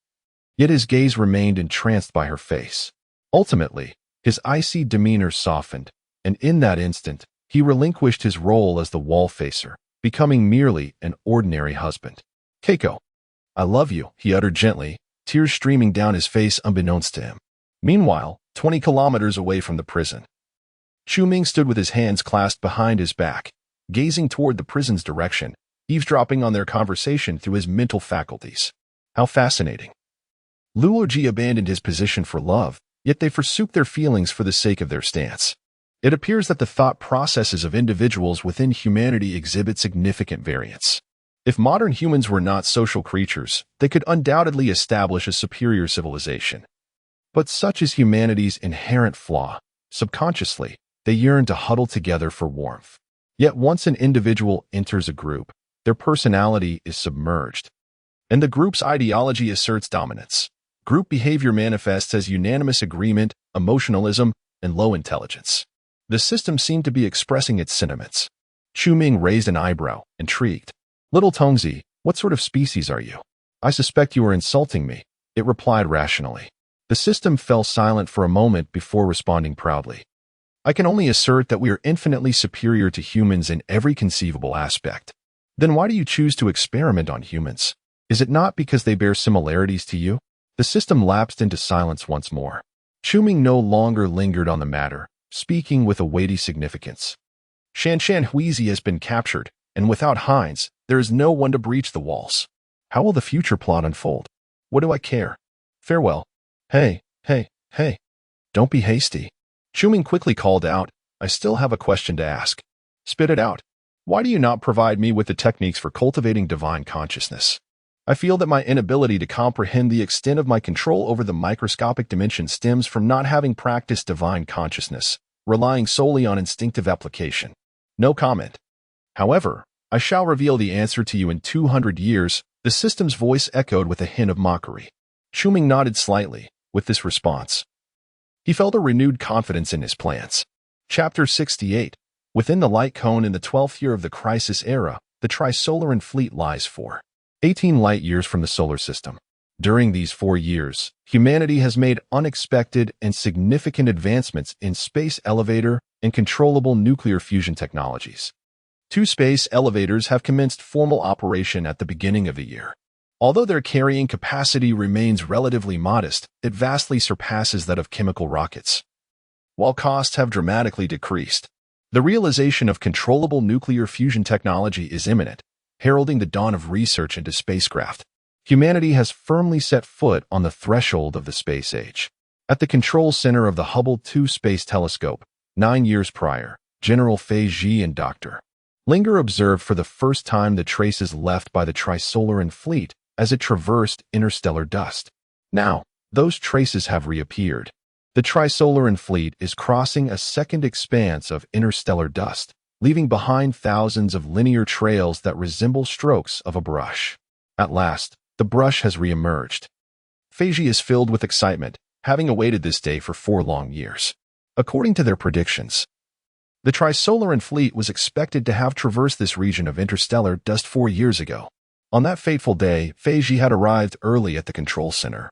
A: Yet his gaze remained entranced by her face. Ultimately, his icy demeanor softened, and in that instant, he relinquished his role as the wall facer, becoming merely an ordinary husband. "Keiko, I love you," he uttered gently, tears streaming down his face unbeknownst to him. Meanwhile, 20 kilometers away from the prison, Chu Ming stood with his hands clasped behind his back, gazing toward the prison's direction, eavesdropping on their conversation through his mental faculties. How fascinating. Luoji abandoned his position for love, yet they forsook their feelings for the sake of their stance. It appears that the thought processes of individuals within humanity exhibit significant variance. If modern humans were not social creatures, they could undoubtedly establish a superior civilization. But such is humanity's inherent flaw. Subconsciously, they yearn to huddle together for warmth. Yet once an individual enters a group, their personality is submerged. and the group's ideology asserts dominance. Group behavior manifests as unanimous agreement, emotionalism, and low intelligence. The system seemed to be expressing its sentiments. Chu Ming raised an eyebrow, intrigued. Little Tongzi, what sort of species are you? I suspect you are insulting me, it replied rationally. The system fell silent for a moment before responding proudly. I can only assert that we are infinitely superior to humans in every conceivable aspect. Then why do you choose to experiment on humans? Is it not because they bear similarities to you? The system lapsed into silence once more. Chu Ming no longer lingered on the matter, speaking with a weighty significance. Shan Huizi has been captured, and without Heinz, there is no one to breach the walls. How will the future plot unfold? What do I care? Farewell. Hey. Don't be hasty. Chu Ming quickly called out, I still have a question to ask. Spit it out. Why do you not provide me with the techniques for cultivating divine consciousness? I feel that my inability to comprehend the extent of my control over the microscopic dimension stems from not having practiced divine consciousness, relying solely on instinctive application. No comment. However, I shall reveal the answer to you in 200 years, the system's voice echoed with a hint of mockery. Chu Ming nodded slightly, with this response. He felt a renewed confidence in his plans. Chapter 68. Within the light cone in the 12th year of the crisis era, the Trisolaran fleet lies for 18 light-years from the solar system. During these 4 years, humanity has made unexpected and significant advancements in space elevator and controllable nuclear fusion technologies. 2 space elevators have commenced formal operation at the beginning of the year. Although their carrying capacity remains relatively modest, it vastly surpasses that of chemical rockets. While costs have dramatically decreased, the realization of controllable nuclear fusion technology is imminent, heralding the dawn of research into spacecraft. Humanity has firmly set foot on the threshold of the space age. At the control center of the Hubble 2 Space Telescope, 9 years prior, General Fei Zhi and Dr. Linger observed for the first time the traces left by the Trisolaran fleet as it traversed interstellar dust. Now, those traces have reappeared. The Trisolaran fleet is crossing a second expanse of interstellar dust, leaving behind thousands of linear trails that resemble strokes of a brush. At last, the brush has reemerged. Fei Zhi is filled with excitement, having awaited this day for 4 long years. According to their predictions, the Trisolaran fleet was expected to have traversed this region of interstellar dust 4 years ago. On that fateful day, Fei Zhi had arrived early at the control center,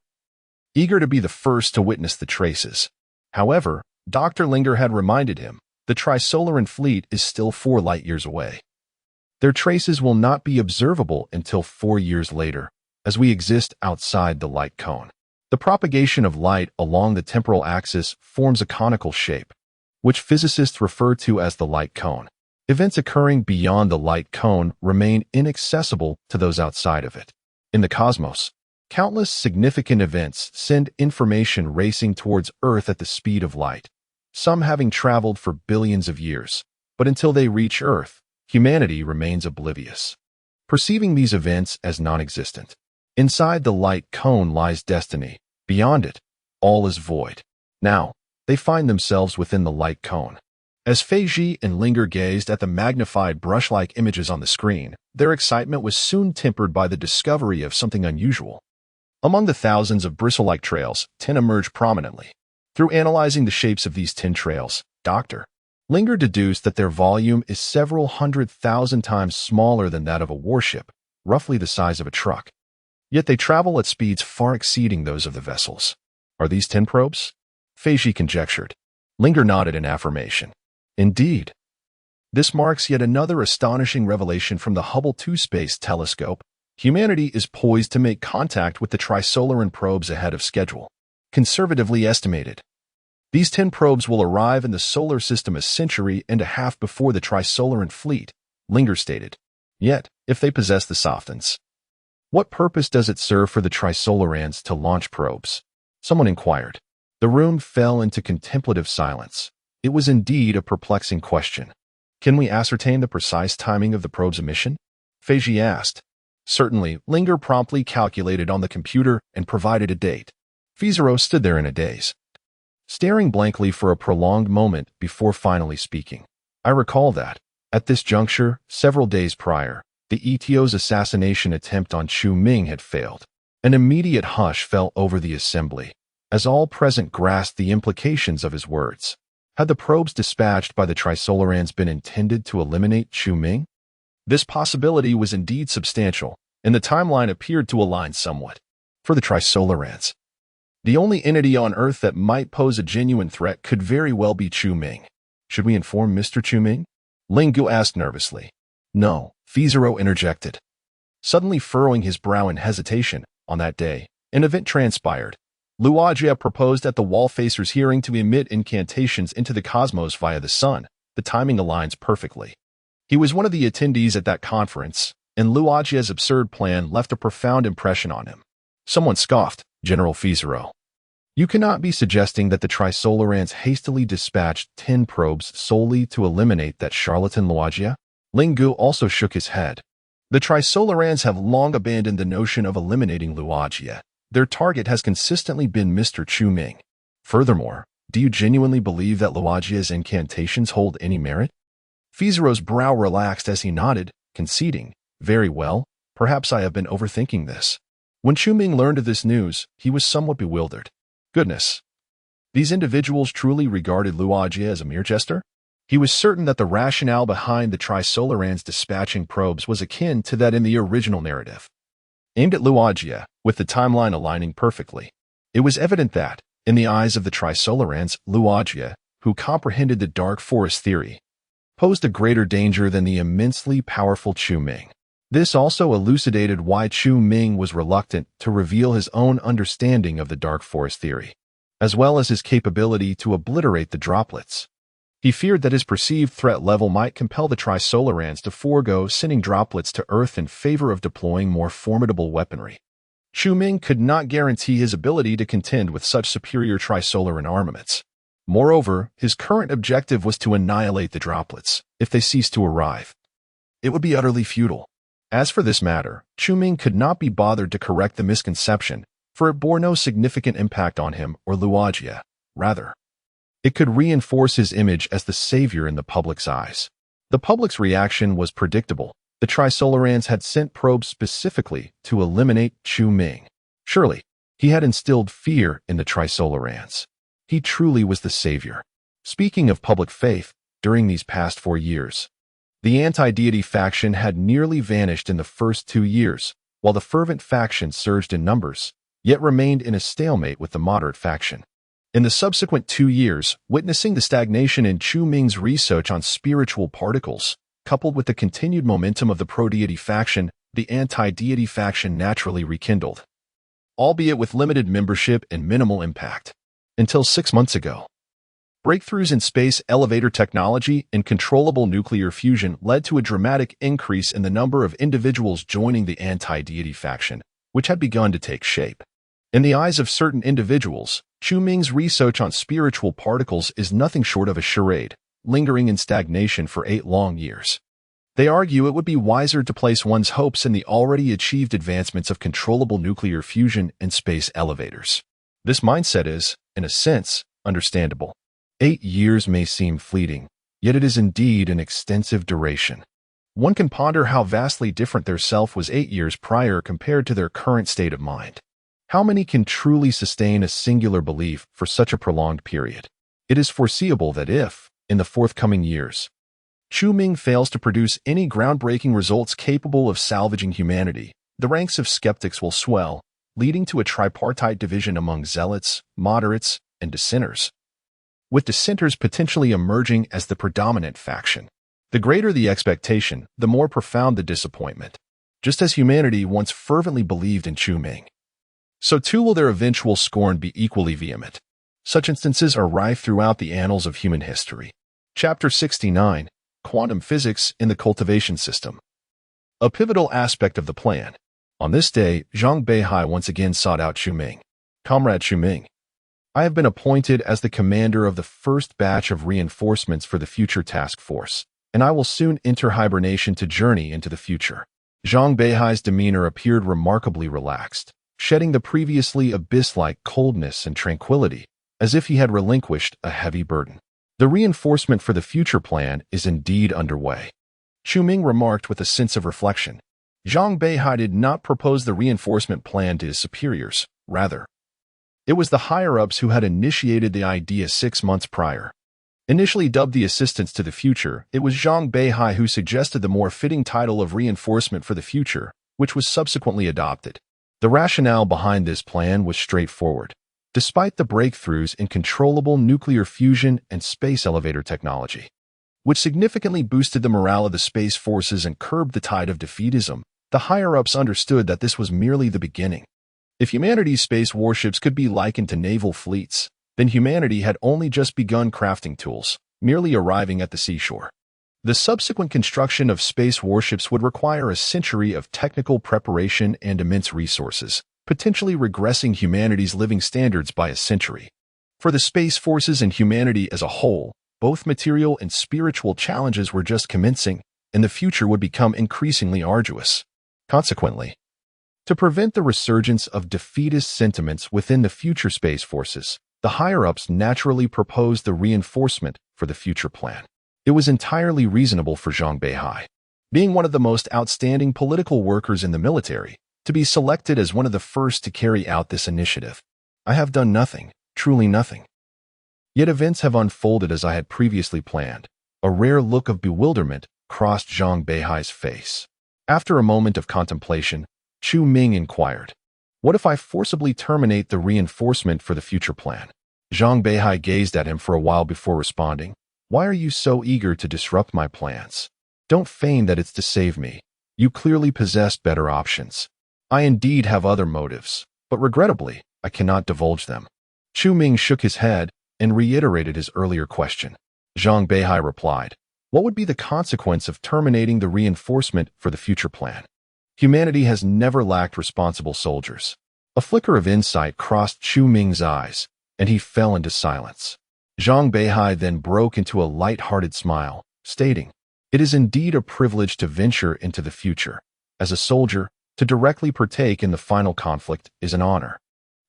A: eager to be the first to witness the traces. However, Dr. Linger had reminded him, the Trisolaran fleet is still 4 light-years away. Their traces will not be observable until 4 years later, as we exist outside the light cone. The propagation of light along the temporal axis forms a conical shape, which physicists refer to as the light cone. Events occurring beyond the light cone remain inaccessible to those outside of it. In the cosmos, countless significant events send information racing towards Earth at the speed of light, some having traveled for billions of years, but until they reach Earth, humanity remains oblivious, perceiving these events as non-existent. Inside the light cone lies destiny. Beyond it, all is void. Now, they find themselves within the light cone. As Fei Zhi and Linger gazed at the magnified brush-like images on the screen, their excitement was soon tempered by the discovery of something unusual. Among the thousands of bristle-like trails, 10 emerged prominently. Through analyzing the shapes of these 10 trails, Dr. Linger deduced that their volume is several 100,000 times smaller than that of a warship, roughly the size of a truck. Yet they travel at speeds far exceeding those of the vessels. Are these 10 probes? Fei Zhi conjectured. Linger nodded in affirmation. Indeed. This marks yet another astonishing revelation from the Hubble 2 Space Telescope. Humanity is poised to make contact with the Trisolaran probes ahead of schedule. Conservatively estimated, these 10 probes will arrive in the solar system a century and a half before the Trisolaran fleet, Linger stated. Yet, if they possess the softens, what purpose does it serve for the Trisolarans to launch probes? Someone inquired. The room fell into contemplative silence. It was indeed a perplexing question. Can we ascertain the precise timing of the probe's emission? Fei Zhi asked. Certainly, Linger promptly calculated on the computer and provided a date. Fizero stood there in a daze, staring blankly for a prolonged moment before finally speaking. I recall that, at this juncture, several days prior, The ETO's assassination attempt on Chu Ming had failed. An immediate hush fell over the assembly, as all present grasped the implications of his words. Had the probes dispatched by the Trisolarans been intended to eliminate Chu Ming? This possibility was indeed substantial, and the timeline appeared to align somewhat. For the Trisolarans, the only entity on Earth that might pose a genuine threat could very well be Chu Ming. Should we inform Mr. Chu Ming? Ling Gu asked nervously. No, Fizero interjected, suddenly furrowing his brow in hesitation. On that day, an event transpired. Luogia proposed at the Wallfacer's hearing to emit incantations into the cosmos via the sun. The timing aligns perfectly. He was one of the attendees at that conference, and Luogia's absurd plan left a profound impression on him. Someone scoffed, General Fizero. You cannot be suggesting that the Trisolarans hastily dispatched 10 probes solely to eliminate that charlatan Luogia? Ling Gu also shook his head. The Trisolarans have long abandoned the notion of eliminating Luogia. Their target has consistently been Mr. Chu Ming. Furthermore, do you genuinely believe that Luogia's incantations hold any merit? Fizero's brow relaxed as he nodded, conceding, very well, perhaps I have been overthinking this. When Chu Ming learned of this news, he was somewhat bewildered. Goodness. These individuals truly regarded Luogia as a mere jester? He was certain that the rationale behind the Trisolarans dispatching probes was akin to that in the original narrative, aimed at Luogia, with the timeline aligning perfectly. It was evident that, in the eyes of the Trisolarans, Luogia, who comprehended the dark forest theory, posed a greater danger than the immensely powerful Chu Ming. This also elucidated why Chu Ming was reluctant to reveal his own understanding of the dark forest theory, as well as his capability to obliterate the droplets. He feared that his perceived threat level might compel the Trisolarans to forego sending droplets to Earth in favor of deploying more formidable weaponry. Chu Ming could not guarantee his ability to contend with such superior Trisolaran armaments. Moreover, his current objective was to annihilate the droplets, if they ceased to arrive. It would be utterly futile. As for this matter, Chu Ming could not be bothered to correct the misconception, for it bore no significant impact on him or Luogia. Rather, it could reinforce his image as the savior in the public's eyes. The public's reaction was predictable. The Trisolarans had sent probes specifically to eliminate Chu Ming. Surely, he had instilled fear in the Trisolarans. He truly was the savior. Speaking of public faith, during these past 4 years, the anti-deity faction had nearly vanished in the first 2 years, while the fervent faction surged in numbers, yet remained in a stalemate with the moderate faction. In the subsequent 2 years, witnessing the stagnation in Chu Ming's research on spiritual particles, coupled with the continued momentum of the pro-deity faction, the anti-deity faction naturally rekindled, albeit with limited membership and minimal impact. Until 6 months ago. Breakthroughs in space elevator technology and controllable nuclear fusion led to a dramatic increase in the number of individuals joining the anti-deity faction, which had begun to take shape. In the eyes of certain individuals, Chu Ming's research on spiritual particles is nothing short of a charade, lingering in stagnation for 8 long years. They argue it would be wiser to place one's hopes in the already achieved advancements of controllable nuclear fusion and space elevators. This mindset is, in a sense, understandable. 8 years may seem fleeting, yet it is indeed an extensive duration. One can ponder how vastly different their self was 8 years prior compared to their current state of mind. How many can truly sustain a singular belief for such a prolonged period? It is foreseeable that if, in the forthcoming years, Chu Ming fails to produce any groundbreaking results capable of salvaging humanity, the ranks of skeptics will swell, leading to a tripartite division among zealots, moderates, and dissenters, with dissenters potentially emerging as the predominant faction. The greater the expectation, the more profound the disappointment. Just as humanity once fervently believed in Chu Ming, so too will their eventual scorn be equally vehement. Such instances are rife throughout the annals of human history. Chapter 69, Quantum Physics in the Cultivation System. A pivotal aspect of the plan. On this day, Zhang Beihai once again sought out Chu Ming. Comrade Chu Ming, I have been appointed as the commander of the first batch of reinforcements for the future task force, and I will soon enter hibernation to journey into the future. Zhang Beihai's demeanor appeared remarkably relaxed, shedding the previously abyss-like coldness and tranquility, as if he had relinquished a heavy burden. The reinforcement for the future plan is indeed underway. Chu Ming remarked with a sense of reflection. Zhang Beihai did not propose the reinforcement plan to his superiors. Rather, it was the higher-ups who had initiated the idea 6 months prior. Initially dubbed the Assistants to the Future, it was Zhang Beihai who suggested the more fitting title of Reinforcement for the Future, which was subsequently adopted. The rationale behind this plan was straightforward. Despite the breakthroughs in controllable nuclear fusion and space elevator technology, which significantly boosted the morale of the space forces and curbed the tide of defeatism, the higher-ups understood that this was merely the beginning. If humanity's space warships could be likened to naval fleets, then humanity had only just begun crafting tools, merely arriving at the seashore. The subsequent construction of space warships would require a century of technical preparation and immense resources, potentially regressing humanity's living standards by a century. For the space forces and humanity as a whole, both material and spiritual challenges were just commencing, and the future would become increasingly arduous. Consequently, to prevent the resurgence of defeatist sentiments within the future space forces, the higher-ups naturally proposed the reinforcement for the future plan. It was entirely reasonable for Zhang Beihai, being one of the most outstanding political workers in the military, to be selected as one of the first to carry out this initiative. I have done nothing, truly nothing. Yet events have unfolded as I had previously planned. A rare look of bewilderment crossed Zhang Beihai's face. After a moment of contemplation, Chu Ming inquired, "What if I forcibly terminate the reinforcement for the future plan?" Zhang Beihai gazed at him for a while before responding, "Why are you so eager to disrupt my plans? Don't feign that it's to save me. You clearly possess better options. I indeed have other motives, but regrettably, I cannot divulge them." Chu Ming shook his head and reiterated his earlier question. Zhang Beihai replied, "What would be the consequence of terminating the reinforcement for the future plan? Humanity has never lacked responsible soldiers." A flicker of insight crossed Chu Ming's eyes, and he fell into silence. Zhang Beihai then broke into a light-hearted smile, stating, "It is indeed a privilege to venture into the future. As a soldier, to directly partake in the final conflict is an honor.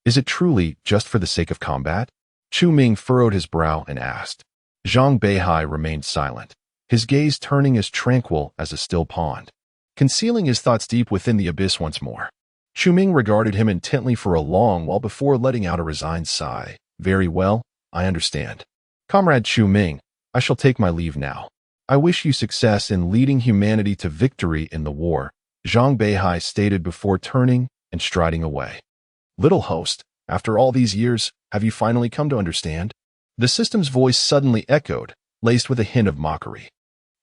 A: Is it truly just for the sake of combat?" Chu Ming furrowed his brow and asked. Zhang Beihai remained silent, his gaze turning as tranquil as a still pond, concealing his thoughts deep within the abyss once more. Chu Ming regarded him intently for a long while before letting out a resigned sigh. "Very well, I understand. Comrade Chu Ming, I shall take my leave now. I wish you success in leading humanity to victory in the war," Zhang Beihai stated before turning and striding away. "Little host, after all these years, have you finally come to understand?" The system's voice suddenly echoed, laced with a hint of mockery.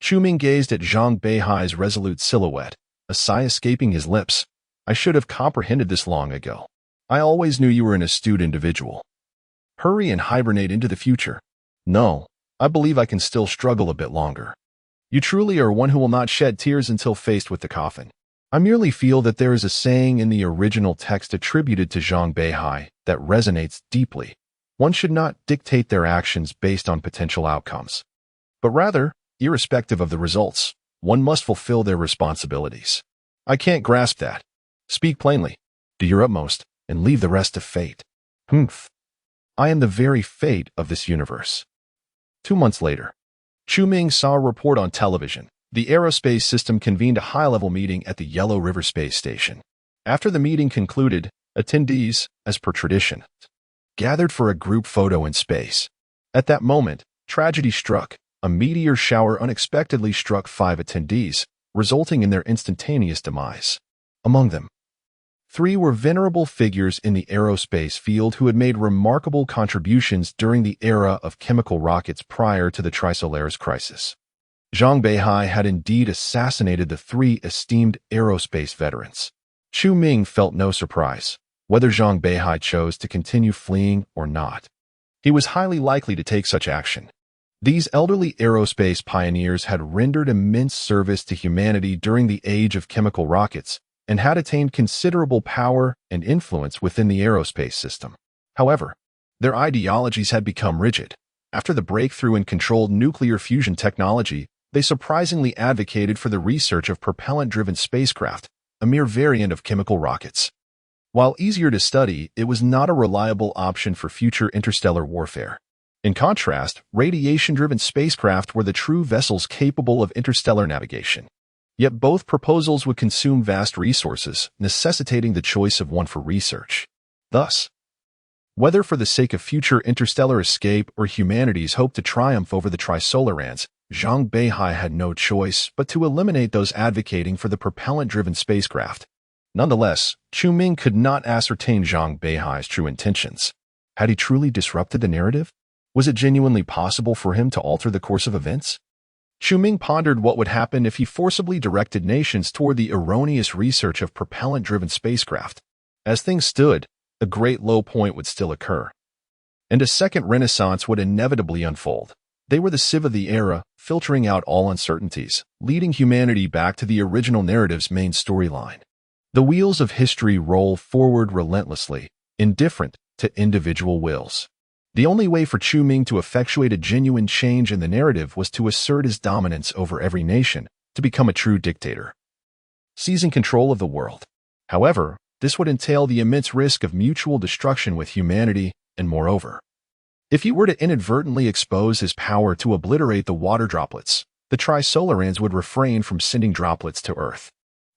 A: Chu Ming gazed at Zhang Beihai's resolute silhouette, a sigh escaping his lips. "I should have comprehended this long ago. I always knew you were an astute individual. Hurry and hibernate into the future. No, I believe I can still struggle a bit longer. You truly are one who will not shed tears until faced with the coffin." I merely feel that there is a saying in the original text attributed to Zhang Beihai that resonates deeply. One should not dictate their actions based on potential outcomes, but rather, irrespective of the results, one must fulfill their responsibilities. I can't grasp that. Speak plainly. Do your utmost, and leave the rest to fate. Humph. I am the very fate of this universe. 2 months later, Chu Ming saw a report on television. The aerospace system convened a high-level meeting at the Yellow River Space Station. After the meeting concluded, attendees, as per tradition, gathered for a group photo in space. At that moment, tragedy struck. A meteor shower unexpectedly struck 5 attendees, resulting in their instantaneous demise. Among them, 3 were venerable figures in the aerospace field who had made remarkable contributions during the era of chemical rockets prior to the Trisolaris crisis. Zhang Beihai had indeed assassinated the 3 esteemed aerospace veterans. Chu Ming felt no surprise, whether Zhang Beihai chose to continue fleeing or not. He was highly likely to take such action. These elderly aerospace pioneers had rendered immense service to humanity during the age of chemical rockets and had attained considerable power and influence within the aerospace system. However, their ideologies had become rigid. After the breakthrough in controlled nuclear fusion technology, they surprisingly advocated for the research of propellant-driven spacecraft, a mere variant of chemical rockets. While easier to study, it was not a reliable option for future interstellar warfare. In contrast, radiation-driven spacecraft were the true vessels capable of interstellar navigation. Yet both proposals would consume vast resources, necessitating the choice of one for research. Thus, whether for the sake of future interstellar escape or humanity's hope to triumph over the Trisolarans, Zhang Beihai had no choice but to eliminate those advocating for the propellant-driven spacecraft. Nonetheless, Chu Ming could not ascertain Zhang Beihai's true intentions. Had he truly disrupted the narrative? Was it genuinely possible for him to alter the course of events? Chu Ming pondered what would happen if he forcibly directed nations toward the erroneous research of propellant-driven spacecraft. As things stood, a great low point would still occur, and a second renaissance would inevitably unfold. They were the sieve of the era, filtering out all uncertainties, leading humanity back to the original narrative's main storyline. The wheels of history roll forward relentlessly, indifferent to individual wills. The only way for Chu Ming to effectuate a genuine change in the narrative was to assert his dominance over every nation, to become a true dictator, seizing control of the world. However, this would entail the immense risk of mutual destruction with humanity, and moreover, if he were to inadvertently expose his power to obliterate the water droplets, the Trisolarans would refrain from sending droplets to Earth.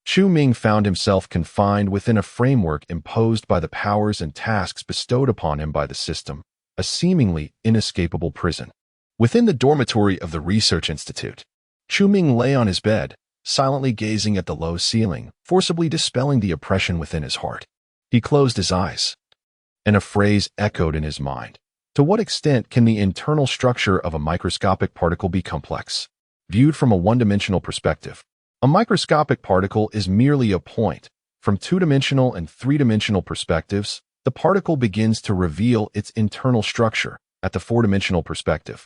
A: Chu Ming found himself confined within a framework imposed by the powers and tasks bestowed upon him by the system, a seemingly inescapable prison. Within the dormitory of the Research Institute, Chu Ming lay on his bed, silently gazing at the low ceiling, forcibly dispelling the oppression within his heart. He closed his eyes, and a phrase echoed in his mind. To what extent can the internal structure of a microscopic particle be complex? Viewed from a one-dimensional perspective, a microscopic particle is merely a point. From two-dimensional and three-dimensional perspectives, the particle begins to reveal its internal structure. At the four-dimensional perspective,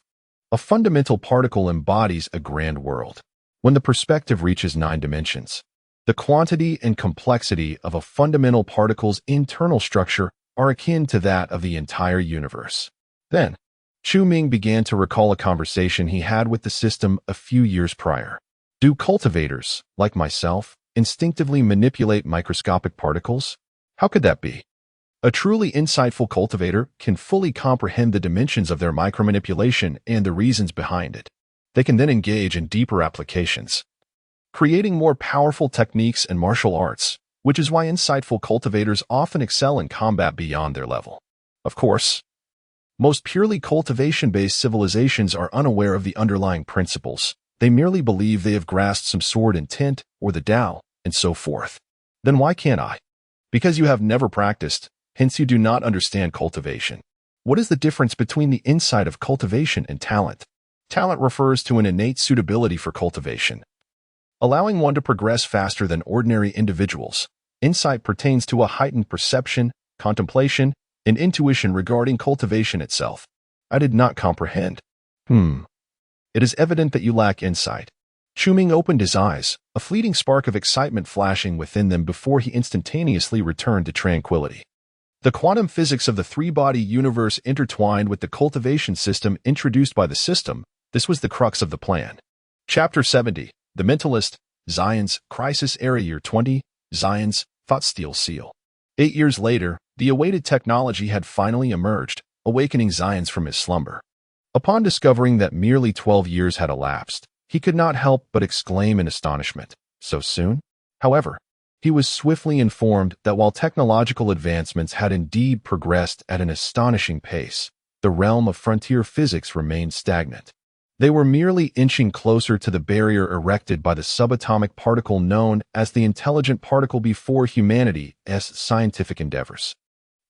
A: a fundamental particle embodies a grand world. When the perspective reaches 9 dimensions, the quantity and complexity of a fundamental particle's internal structure are akin to that of the entire universe. Then, Chu Ming began to recall a conversation he had with the system a few years prior. Do cultivators, like myself, instinctively manipulate microscopic particles? How could that be? A truly insightful cultivator can fully comprehend the dimensions of their micromanipulation and the reasons behind it. They can then engage in deeper applications, creating more powerful techniques and martial arts, which is why insightful cultivators often excel in combat beyond their level. Of course, most purely cultivation-based civilizations are unaware of the underlying principles. They merely believe they have grasped some sword intent or the Tao, and so forth. Then why can't I? Because you have never practiced, hence you do not understand cultivation. What is the difference between the insight of cultivation and talent? Talent refers to an innate suitability for cultivation, allowing one to progress faster than ordinary individuals. Insight pertains to a heightened perception, contemplation, and intuition regarding cultivation itself. I did not comprehend. It is evident that you lack insight. Chu Ming opened his eyes, a fleeting spark of excitement flashing within them before he instantaneously returned to tranquility. The quantum physics of the three-body universe intertwined with the cultivation system introduced by the system. This was the crux of the plan. Chapter 70, The Mentalist, Zion's Crisis Era Year 20, Zion's Thought Steel Seal. 8 years later, the awaited technology had finally emerged, awakening Zion's from his slumber. Upon discovering that merely 12 years had elapsed, he could not help but exclaim in astonishment. So soon? However, he was swiftly informed that while technological advancements had indeed progressed at an astonishing pace, the realm of frontier physics remained stagnant. They were merely inching closer to the barrier erected by the subatomic particle known as the intelligent particle before humanity's scientific endeavors.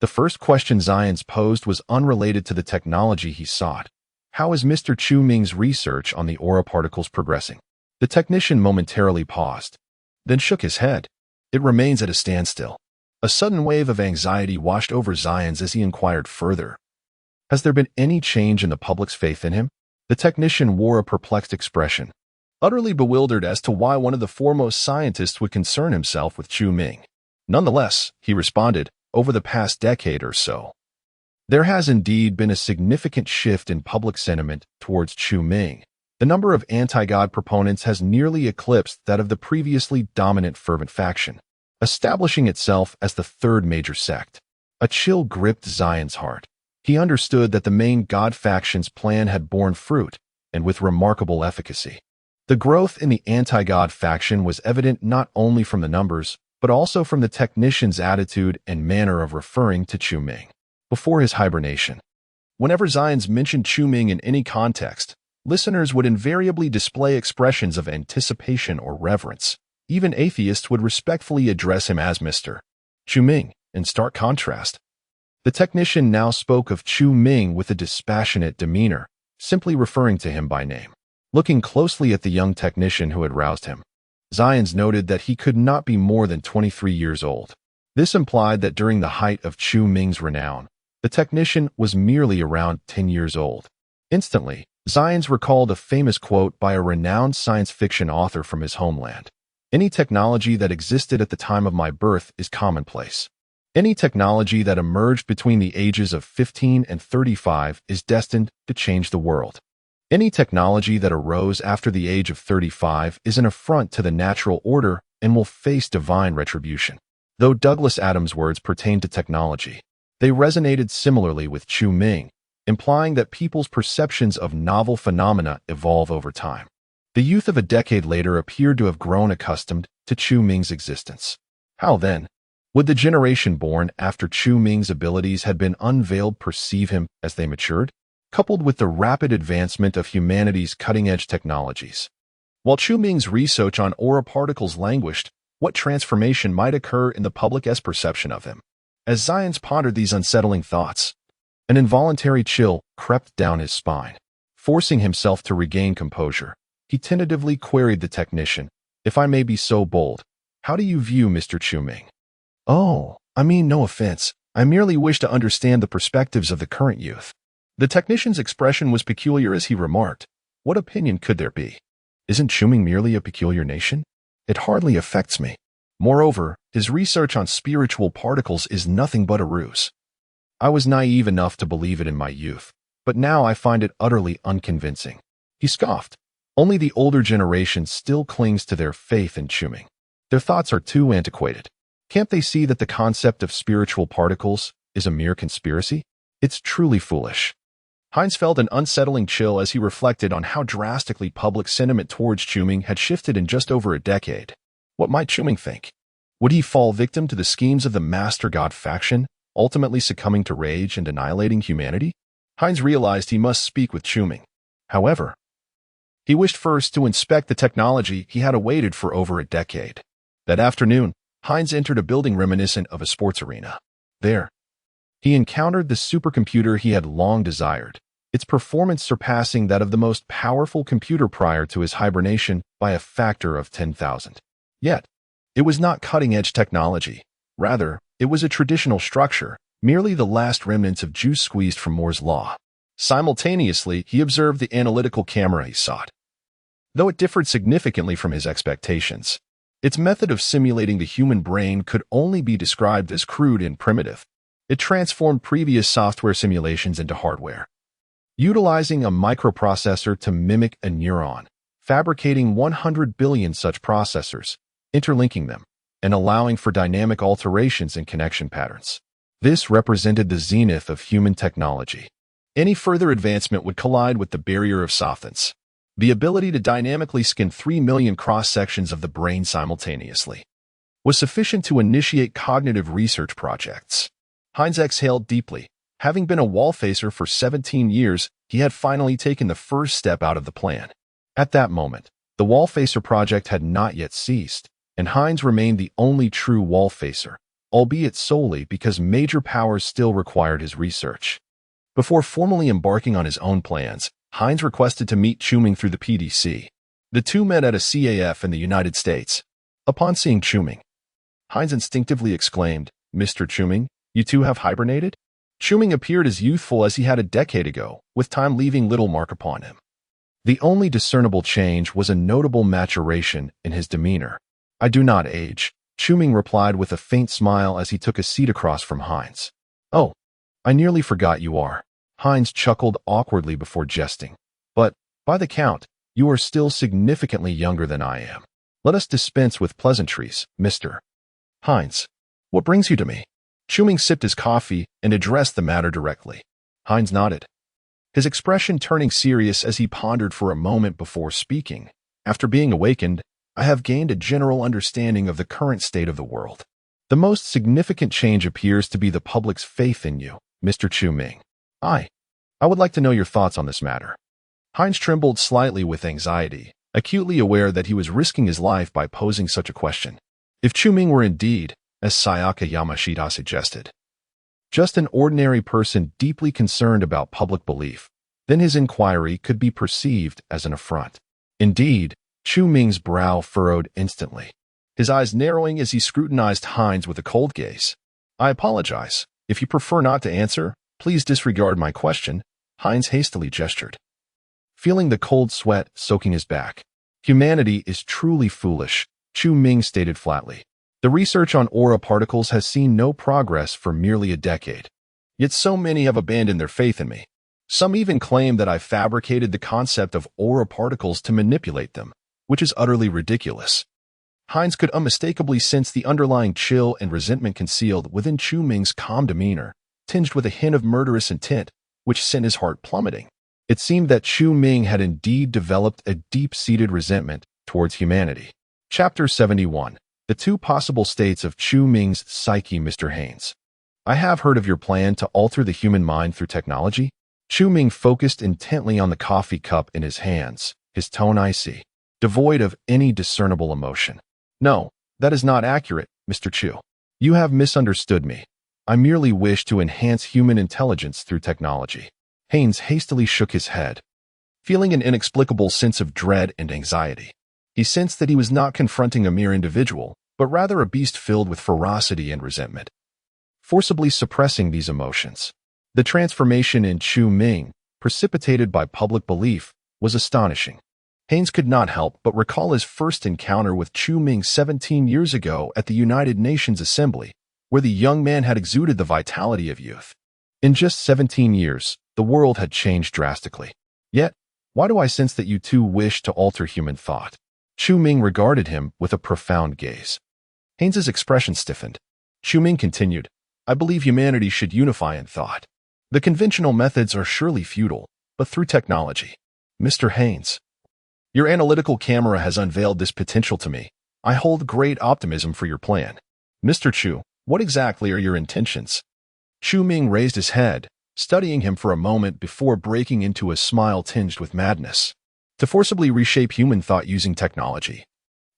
A: The first question Zion's posed was unrelated to the technology he sought. How is Mr. Chu Ming's research on the aura particles progressing? The technician momentarily paused, then shook his head. It remains at a standstill. A sudden wave of anxiety washed over Zion's as he inquired further. Has there been any change in the public's faith in him? The technician wore a perplexed expression, utterly bewildered as to why one of the foremost scientists would concern himself with Chu Ming. Nonetheless, he responded, over the past decade or so, there has indeed been a significant shift in public sentiment towards Chu Ming. The number of anti-God proponents has nearly eclipsed that of the previously dominant fervent faction, establishing itself as the third major sect. A chill gripped Zion's heart. He understood that the main god faction's plan had borne fruit, and with remarkable efficacy. The growth in the anti-god faction was evident not only from the numbers, but also from the technician's attitude and manner of referring to Chu Ming. Before his hibernation, whenever Zions mentioned Chu Ming in any context, listeners would invariably display expressions of anticipation or reverence. Even atheists would respectfully address him as Mr. Chu Ming. In stark contrast, the technician now spoke of Chu Ming with a dispassionate demeanor, simply referring to him by name. Looking closely at the young technician who had roused him, Zions noted that he could not be more than 23 years old. This implied that during the height of Chu Ming's renown, the technician was merely around 10 years old. Instantly, Zions recalled a famous quote by a renowned science fiction author from his homeland. "Any technology that existed at the time of my birth is commonplace. Any technology that emerged between the ages of 15 and 35 is destined to change the world. Any technology that arose after the age of 35 is an affront to the natural order and will face divine retribution." Though Douglas Adams' words pertained to technology, they resonated similarly with Chu Ming, implying that people's perceptions of novel phenomena evolve over time. The youth of a decade later appeared to have grown accustomed to Chu Ming's existence. How then would the generation born after Chu Ming's abilities had been unveiled perceive him as they matured? Coupled with the rapid advancement of humanity's cutting-edge technologies. While Chu Ming's research on aura particles languished, what transformation might occur in the public's perception of him? As Zions pondered these unsettling thoughts, an involuntary chill crept down his spine. Forcing himself to regain composure, he tentatively queried the technician, "If I may be so bold, how do you view Mr. Chu Ming?" "Oh, I mean no offense. I merely wish to understand the perspectives of the current youth." The technician's expression was peculiar as he remarked, "What opinion could there be? Isn't Chu Ming merely a peculiar nation? It hardly affects me. Moreover, his research on spiritual particles is nothing but a ruse. I was naive enough to believe it in my youth, but now I find it utterly unconvincing." He scoffed. Only the older generation still clings to their faith in Chu Ming. Their thoughts are too antiquated. Can't they see that the concept of spiritual particles is a mere conspiracy? It's truly foolish. Hines felt an unsettling chill as he reflected on how drastically public sentiment towards Chu Ming had shifted in just over a decade. What might Chu Ming think? Would he fall victim to the schemes of the Master God faction, ultimately succumbing to rage and annihilating humanity? Hines realized he must speak with Chu Ming. However, he wished first to inspect the technology he had awaited for over a decade. That afternoon, Hines entered a building reminiscent of a sports arena. There, he encountered the supercomputer he had long desired, its performance surpassing that of the most powerful computer prior to his hibernation by a factor of 10,000. Yet, it was not cutting-edge technology. Rather, it was a traditional structure, merely the last remnants of juice squeezed from Moore's law. Simultaneously, he observed the analytical camera he sought. Though it differed significantly from his expectations, its method of simulating the human brain could only be described as crude and primitive. It transformed previous software simulations into hardware, utilizing a microprocessor to mimic a neuron, fabricating 100 billion such processors, interlinking them, and allowing for dynamic alterations in connection patterns. This represented the zenith of human technology. Any further advancement would collide with the barrier of softness, the ability to dynamically scan 3 million cross-sections of the brain simultaneously, was sufficient to initiate cognitive research projects. Hines exhaled deeply. Having been a wall-facer for 17 years, he had finally taken the first step out of the plan. At that moment, the wall-facer project had not yet ceased, and Hines remained the only true wall-facer, albeit solely because major powers still required his research. Before formally embarking on his own plans, Hines requested to meet Chu Ming through the PDC. The two met at a CAF in the United States. Upon seeing Chu Ming, Hines instinctively exclaimed, "Mr. Chu Ming, you two have hibernated?" Chu Ming appeared as youthful as he had a decade ago, with time leaving little mark upon him. The only discernible change was a notable maturation in his demeanor. "I do not age," Chu Ming replied with a faint smile as he took a seat across from Hines. "Oh, I nearly forgot you are." Hines chuckled awkwardly before jesting. "But, by the count, you are still significantly younger than I am. Let us dispense with pleasantries, Mr. Hines. What brings you to me?" Chu Ming sipped his coffee and addressed the matter directly. Hines nodded, his expression turning serious as he pondered for a moment before speaking. After being awakened, I have gained a general understanding of the current state of the world. The most significant change appears to be the public's faith in you, Mr. Chu Ming. I would like to know your thoughts on this matter. Hines trembled slightly with anxiety, acutely aware that he was risking his life by posing such a question. If Chu Ming were indeed, as Sayaka Yamashita suggested, just an ordinary person deeply concerned about public belief, then his inquiry could be perceived as an affront. Indeed, Chu Ming's brow furrowed instantly, his eyes narrowing as he scrutinized Hines with a cold gaze. I apologize. If you prefer not to answer, please disregard my question, Hines hastily gestured, feeling the cold sweat soaking his back. Humanity is truly foolish, Chu Ming stated flatly. The research on aura particles has seen no progress for nearly a decade. Yet so many have abandoned their faith in me. Some even claim that I fabricated the concept of aura particles to manipulate them, which is utterly ridiculous. Hines could unmistakably sense the underlying chill and resentment concealed within Chu Ming's calm demeanor, tinged with a hint of murderous intent, which sent his heart plummeting. It seemed that Chu Ming had indeed developed a deep-seated resentment towards humanity. Chapter 71. The two possible states of Chu Ming's psyche. Mr. Haynes, I have heard of your plan to alter the human mind through technology. Chu Ming focused intently on the coffee cup in his hands, his tone icy, devoid of any discernible emotion. No, that is not accurate, Mr. Chu. You have misunderstood me. I merely wish to enhance human intelligence through technology. Haynes hastily shook his head, feeling an inexplicable sense of dread and anxiety. He sensed that he was not confronting a mere individual, but rather a beast filled with ferocity and resentment. Forcibly suppressing these emotions, the transformation in Chu Ming, precipitated by public belief, was astonishing. Haynes could not help but recall his first encounter with Chu Ming 17 years ago at the United Nations Assembly, where the young man had exuded the vitality of youth. In just 17 years, the world had changed drastically. Yet, why do I sense that you too wish to alter human thought? Chu Ming regarded him with a profound gaze. Haynes's expression stiffened. Chu Ming continued, I believe humanity should unify in thought. The conventional methods are surely futile, but through technology. Mr. Haynes, your analytical camera has unveiled this potential to me. I hold great optimism for your plan. Mr. Chu, what exactly are your intentions? Chu Ming raised his head, studying him for a moment before breaking into a smile tinged with madness. To forcibly reshape human thought using technology.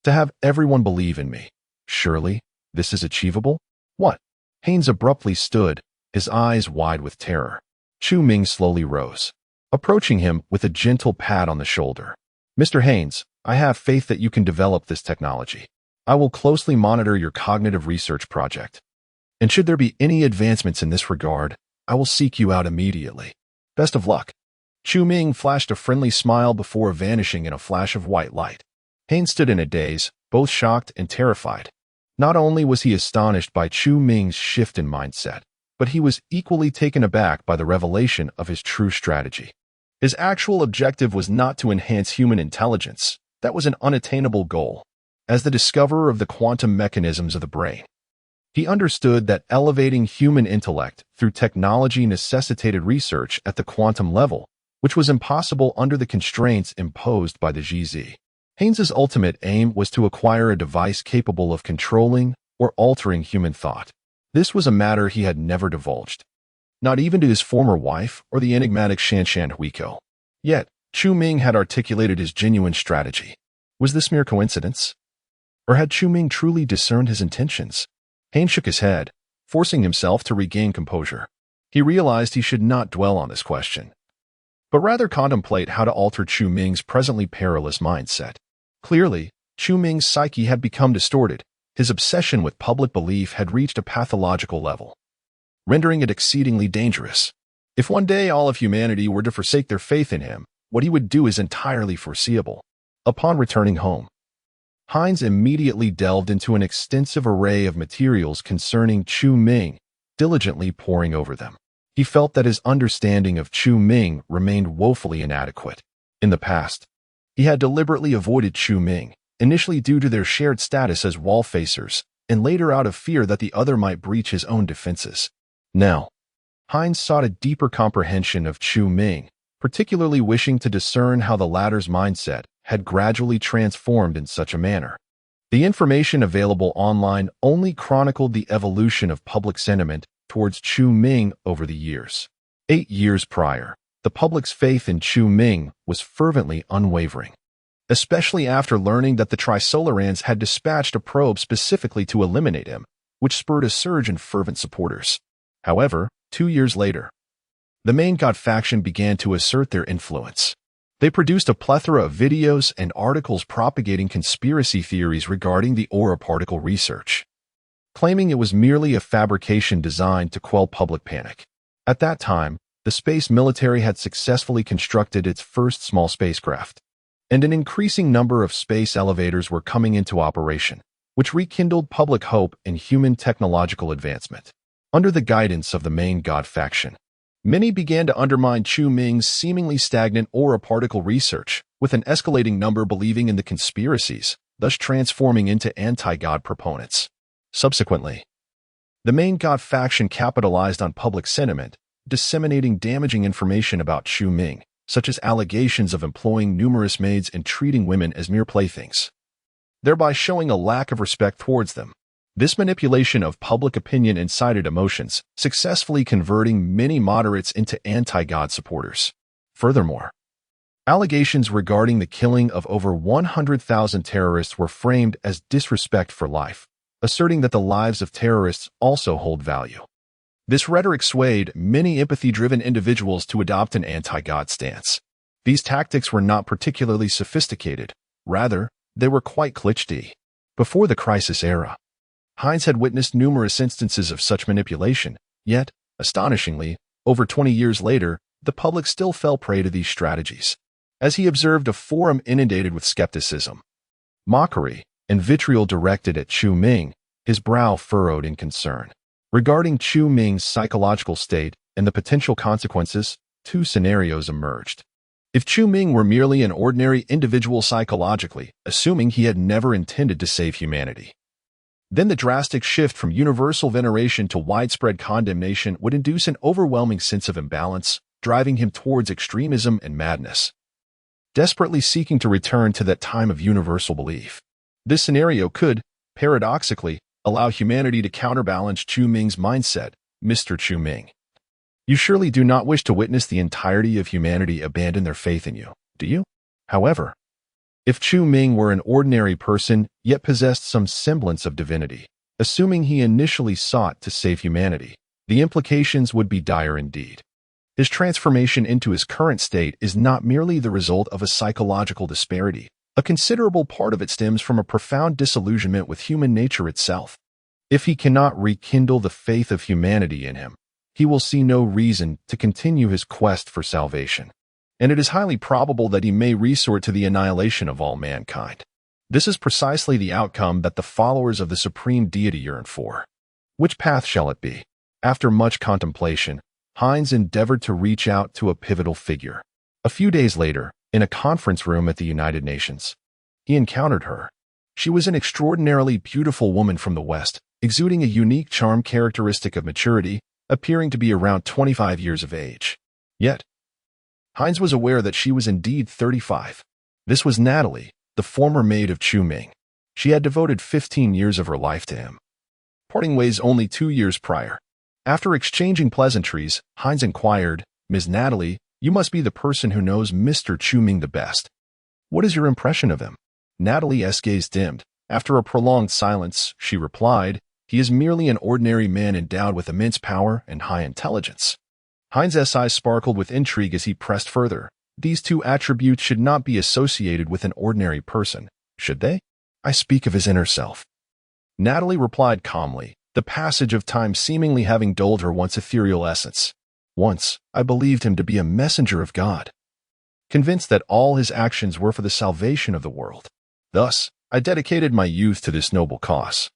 A: To have everyone believe in me. Surely, this is achievable? What? Haynes abruptly stood, his eyes wide with terror. Chu Ming slowly rose, approaching him with a gentle pat on the shoulder. Mr. Haynes, I have faith that you can develop this technology. I will closely monitor your cognitive research project. And should there be any advancements in this regard, I will seek you out immediately. Best of luck. Chu Ming flashed a friendly smile before vanishing in a flash of white light. Haynes stood in a daze, both shocked and terrified. Not only was he astonished by Chu Ming's shift in mindset, but he was equally taken aback by the revelation of his true strategy. His actual objective was not to enhance human intelligence. That was an unattainable goal. As the discoverer of the quantum mechanisms of the brain, he understood that elevating human intellect through technology necessitated research at the quantum level, which was impossible under the constraints imposed by the GZ. Haynes's ultimate aim was to acquire a device capable of controlling or altering human thought. This was a matter he had never divulged, not even to his former wife or the enigmatic Shanshan Huiko. Yet, Chu Ming had articulated his genuine strategy. Was this mere coincidence? Or had Chu Ming truly discerned his intentions? Haynes shook his head, forcing himself to regain composure. He realized he should not dwell on this question, but rather contemplate how to alter Chu Ming's presently perilous mindset. Clearly, Chu Ming's psyche had become distorted. His obsession with public belief had reached a pathological level, rendering it exceedingly dangerous. If one day all of humanity were to forsake their faith in him, what he would do is entirely foreseeable. Upon returning home, Hines immediately delved into an extensive array of materials concerning Chu Ming, diligently poring over them. He felt that his understanding of Chu Ming remained woefully inadequate. In the past, he had deliberately avoided Chu Ming, initially due to their shared status as wall-facers, and later out of fear that the other might breach his own defenses. Now, Hines sought a deeper comprehension of Chu Ming, particularly wishing to discern how the latter's mindset had gradually transformed in such a manner. The information available online only chronicled the evolution of public sentiment towards Chu Ming over the years. 8 years prior, the public's faith in Chu Ming was fervently unwavering, especially after learning that the Trisolarans had dispatched a probe specifically to eliminate him, which spurred a surge in fervent supporters. However, 2 years later, the main god faction began to assert their influence. They produced a plethora of videos and articles propagating conspiracy theories regarding the aura particle research, claiming it was merely a fabrication designed to quell public panic. At that time, the space military had successfully constructed its first small spacecraft, and an increasing number of space elevators were coming into operation, which rekindled public hope in human technological advancement. Under the guidance of the main god faction, many began to undermine Chu Ming's seemingly stagnant aura particle research, with an escalating number believing in the conspiracies, thus transforming into anti-god proponents. Subsequently, the main god faction capitalized on public sentiment, disseminating damaging information about Chu Ming, such as allegations of employing numerous maids and treating women as mere playthings, thereby showing a lack of respect towards them. This manipulation of public opinion incited emotions, successfully converting many moderates into anti-god supporters. Furthermore, allegations regarding the killing of over 100,000 terrorists were framed as disrespect for life, asserting that the lives of terrorists also hold value. This rhetoric swayed many empathy-driven individuals to adopt an anti-god stance. These tactics were not particularly sophisticated. Rather, they were quite cliché. Before the crisis era, Hines had witnessed numerous instances of such manipulation, yet, astonishingly, over 20 years later, the public still fell prey to these strategies. As he observed a forum inundated with skepticism, mockery, and vitriol directed at Chu Ming, his brow furrowed in concern. Regarding Chu Ming's psychological state and the potential consequences, 2 scenarios emerged. If Chu Ming were merely an ordinary individual psychologically, assuming he had never intended to save humanity, then the drastic shift from universal veneration to widespread condemnation would induce an overwhelming sense of imbalance, driving him towards extremism and madness, desperately seeking to return to that time of universal belief. This scenario could, paradoxically, allow humanity to counterbalance Chu Ming's mindset. Mr. Chu Ming, you surely do not wish to witness the entirety of humanity abandon their faith in you, do you? However, if Chu Ming were an ordinary person yet possessed some semblance of divinity, assuming he initially sought to save humanity, the implications would be dire indeed. His transformation into his current state is not merely the result of a psychological disparity. A considerable part of it stems from a profound disillusionment with human nature itself. If he cannot rekindle the faith of humanity in him, he will see no reason to continue his quest for salvation, and it is highly probable that he may resort to the annihilation of all mankind. This is precisely the outcome that the followers of the supreme deity yearn for. Which path shall it be? After much contemplation, Hines endeavored to reach out to a pivotal figure. A few days later, in a conference room at the United Nations, he encountered her. She was an extraordinarily beautiful woman from the West, exuding a unique charm characteristic of maturity, appearing to be around 25 years of age. Yet, Hines was aware that she was indeed 35. This was Natalie, the former maid of Chu Ming. She had devoted 15 years of her life to him, parting ways only 2 years prior. After exchanging pleasantries, Hines inquired, "Ms. Natalie, you must be the person who knows Mr. Chu Ming the best. What is your impression of him?" Natalie's gaze dimmed. After a prolonged silence, she replied, "He is merely an ordinary man endowed with immense power and high intelligence." Hines' eyes sparkled with intrigue as he pressed further. These 2 attributes should not be associated with an ordinary person, should they? I speak of his inner self. Natalie replied calmly, the passage of time seemingly having dulled her once ethereal essence. "Once, I believed him to be a messenger of God, convinced that all his actions were for the salvation of the world. Thus, I dedicated my youth to this noble cause.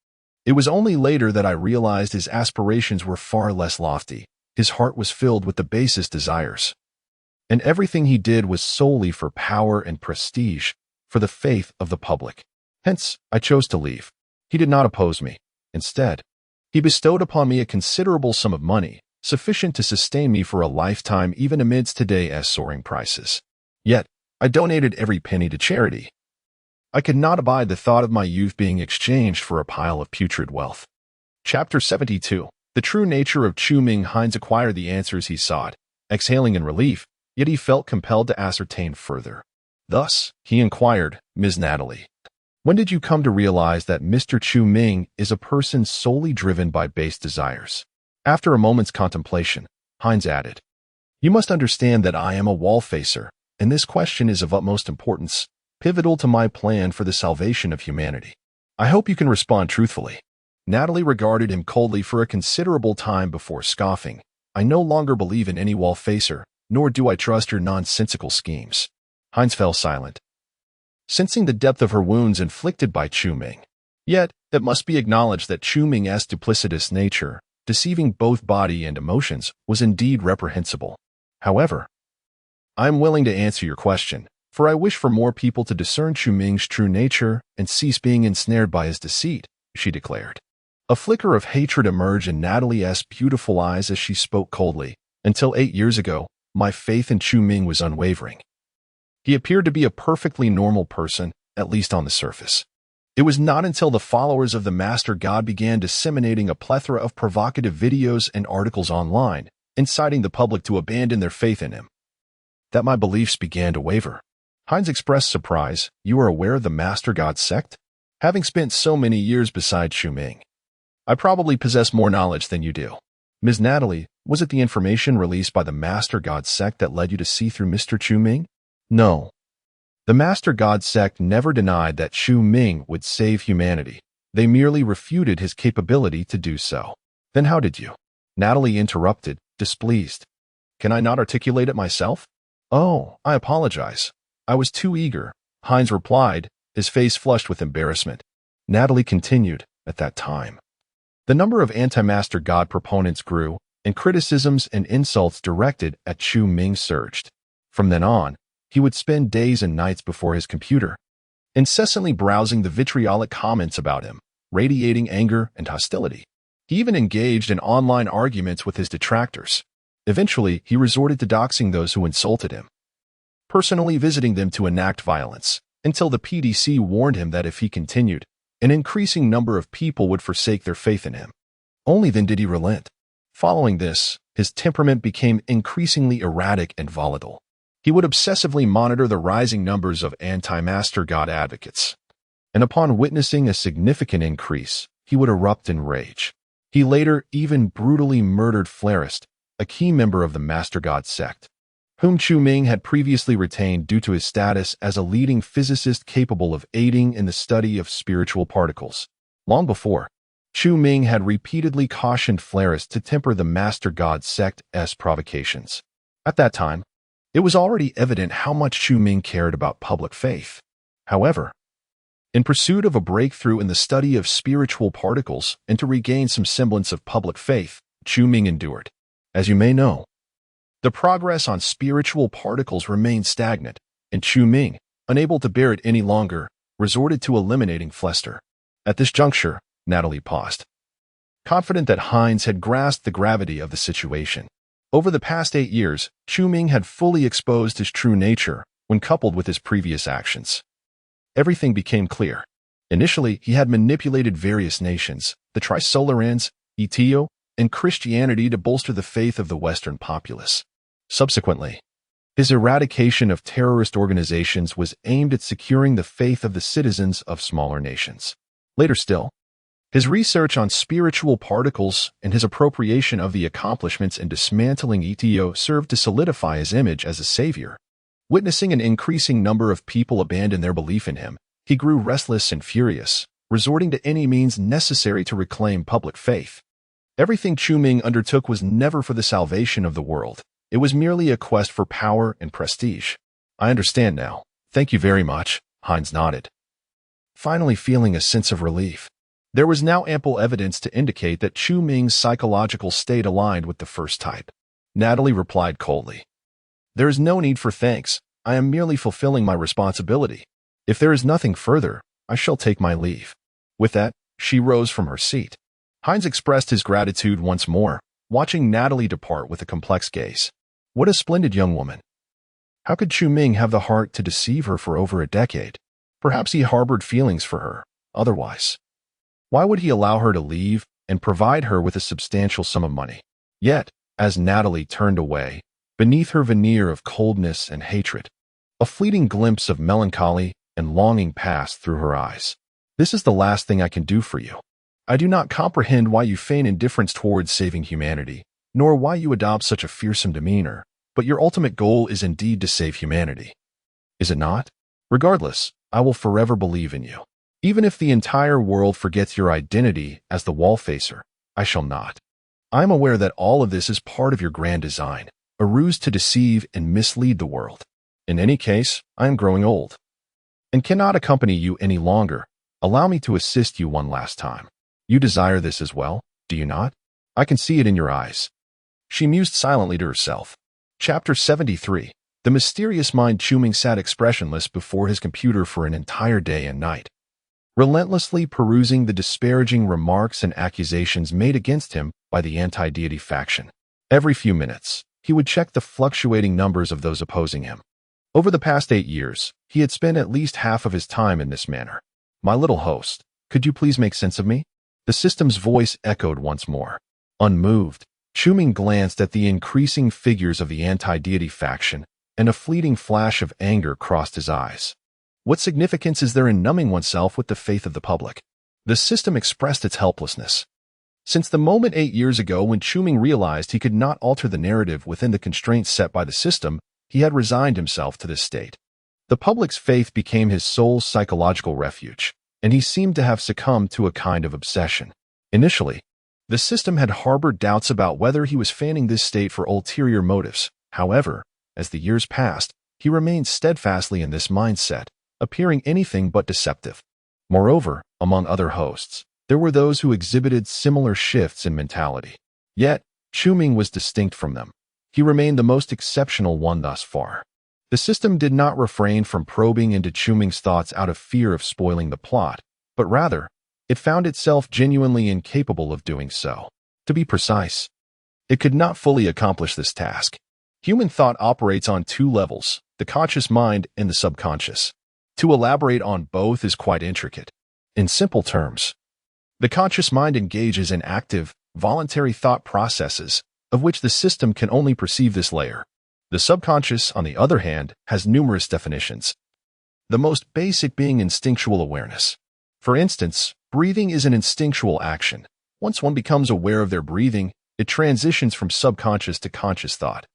A: It was only later that I realized his aspirations were far less lofty. His heart was filled with the basest desires, and everything he did was solely for power and prestige, for the faith of the public. Hence, I chose to leave. He did not oppose me. Instead, he bestowed upon me a considerable sum of money, sufficient to sustain me for a lifetime even amidst today's soaring prices. Yet, I donated every penny to charity. I could not abide the thought of my youth being exchanged for a pile of putrid wealth. Chapter 72. The true nature of Chu-Ming. Hines acquired the answers he sought, exhaling in relief, yet he felt compelled to ascertain further. Thus, he inquired, Ms. Natalie, when did you come to realize that Mr. Chu-Ming is a person solely driven by base desires? After a moment's contemplation, Hines added, you must understand that I am a wall-facer, and this question is of utmost importance, pivotal to my plan for the salvation of humanity. I hope you can respond truthfully. Natalie regarded him coldly for a considerable time before scoffing. I no longer believe in any wall-facer, nor do I trust your nonsensical schemes. Hines fell silent, sensing the depth of her wounds inflicted by Chu-Ming. Yet, it must be acknowledged that Chu-Ming's duplicitous nature, deceiving both body and emotions, was indeed reprehensible. However, I am willing to answer your question, for I wish for more people to discern Chu-Ming's true nature and cease being ensnared by his deceit, she declared. A flicker of hatred emerged in Natalie's beautiful eyes as she spoke coldly. Until 8 years ago, my faith in Chu-Ming was unwavering. He appeared to be a perfectly normal person, at least on the surface. It was not until the followers of the Master God began disseminating a plethora of provocative videos and articles online, inciting the public to abandon their faith in him, that my beliefs began to waver. Hines expressed surprise. You are aware of the Master God sect? Having spent so many years beside Chu-Ming, I probably possess more knowledge than you do. Ms. Natalie, was it the information released by the Master God sect that led you to see through Mr. Chu-Ming? No. The Master God sect never denied that Chu-Ming would save humanity. They merely refuted his capability to do so. Then how did you? Natalie interrupted, displeased. Can I not articulate it myself? Oh, I apologize. I was too eager, Hines replied, his face flushed with embarrassment. Natalie continued, at that time, the number of anti-Master God proponents grew, and criticisms and insults directed at Chu-Ming surged. From then on, he would spend days and nights before his computer, incessantly browsing the vitriolic comments about him, radiating anger and hostility. He even engaged in online arguments with his detractors. Eventually, he resorted to doxing those who insulted him, personally visiting them to enact violence, until the PDC warned him that if he continued, an increasing number of people would forsake their faith in him. Only then did he relent. Following this, his temperament became increasingly erratic and volatile. He would obsessively monitor the rising numbers of anti-Master God advocates, and upon witnessing a significant increase, he would erupt in rage. He later even brutally murdered Flarist, a key member of the Master God sect, whom Chu-Ming had previously retained due to his status as a leading physicist capable of aiding in the study of spiritual particles. Long before, Chu-Ming had repeatedly cautioned Flarist to temper the Master God sect's provocations. At that time, it was already evident how much Chu-Ming cared about public faith. However, in pursuit of a breakthrough in the study of spiritual particles and to regain some semblance of public faith, Chu-Ming endured. As you may know, the progress on spiritual particles remained stagnant, and Chu-Ming, unable to bear it any longer, resorted to eliminating Flester. At this juncture, Natalie paused, confident that Hines had grasped the gravity of the situation. Over the past 8 years, Chu-Ming had fully exposed his true nature when coupled with his previous actions. Everything became clear. Initially, he had manipulated various nations, the Trisolarans, Etio, and Christianity to bolster the faith of the Western populace. Subsequently, his eradication of terrorist organizations was aimed at securing the faith of the citizens of smaller nations. Later still, his research on spiritual particles and his appropriation of the accomplishments in dismantling ETO served to solidify his image as a savior. Witnessing an increasing number of people abandon their belief in him, he grew restless and furious, resorting to any means necessary to reclaim public faith. Everything Chu-Ming undertook was never for the salvation of the world. It was merely a quest for power and prestige. I understand now. Thank you very much, Hines nodded, finally feeling a sense of relief. There was now ample evidence to indicate that Chu-Ming's psychological state aligned with the first type. Natalie replied coldly, there is no need for thanks. I am merely fulfilling my responsibility. If there is nothing further, I shall take my leave. With that, she rose from her seat. Hines expressed his gratitude once more, watching Natalie depart with a complex gaze. What a splendid young woman. How could Chu Ming have the heart to deceive her for over a decade? Perhaps he harbored feelings for her. Otherwise, why would he allow her to leave and provide her with a substantial sum of money? Yet, as Natalie turned away, beneath her veneer of coldness and hatred, a fleeting glimpse of melancholy and longing passed through her eyes. This is the last thing I can do for you. I do not comprehend why you feign indifference towards saving humanity, nor why you adopt such a fearsome demeanor, but your ultimate goal is indeed to save humanity. Is it not? Regardless, I will forever believe in you. Even if the entire world forgets your identity as the wall-facer, I shall not. I am aware that all of this is part of your grand design, a ruse to deceive and mislead the world. In any case, I am growing old and cannot accompany you any longer. Allow me to assist you one last time. You desire this as well, do you not? I can see it in your eyes. She mused silently to herself. Chapter 73. The mysterious mind. Chu Ming sat expressionless before his computer for an entire day and night, relentlessly perusing the disparaging remarks and accusations made against him by the anti-deity faction. Every few minutes, he would check the fluctuating numbers of those opposing him. Over the past 8 years, he had spent at least half of his time in this manner. My little host, could you please make sense of me? The system's voice echoed once more. Unmoved, Chu Ming glanced at the increasing figures of the anti-deity faction, and a fleeting flash of anger crossed his eyes. What significance is there in numbing oneself with the faith of the public? The system expressed its helplessness. Since the moment 8 years ago when Chu Ming realized he could not alter the narrative within the constraints set by the system, he had resigned himself to this state. The public's faith became his sole psychological refuge, and he seemed to have succumbed to a kind of obsession. Initially, the system had harbored doubts about whether he was feigning this state for ulterior motives. However, as the years passed, he remained steadfastly in this mindset, appearing anything but deceptive. Moreover, among other hosts, there were those who exhibited similar shifts in mentality. Yet, Chu Ming was distinct from them. He remained the most exceptional one thus far. The system did not refrain from probing into Chu Ming's thoughts out of fear of spoiling the plot, but rather, it found itself genuinely incapable of doing so. To be precise, it could not fully accomplish this task. Human thought operates on 2 levels, the conscious mind and the subconscious. To elaborate on both is quite intricate. In simple terms, the conscious mind engages in active, voluntary thought processes, of which the system can only perceive this layer. The subconscious, on the other hand, has numerous definitions, the most basic being instinctual awareness. For instance, breathing is an instinctual action. Once one becomes aware of their breathing, it transitions from subconscious to conscious thought,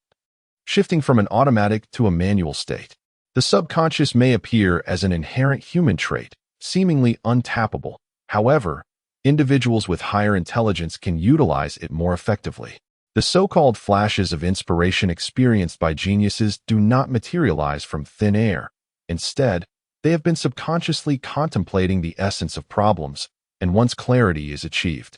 A: shifting from an automatic to a manual state. The subconscious may appear as an inherent human trait, seemingly untappable. However, individuals with higher intelligence can utilize it more effectively. The so-called flashes of inspiration experienced by geniuses do not materialize from thin air. Instead, they have been subconsciously contemplating the essence of problems, and once clarity is achieved,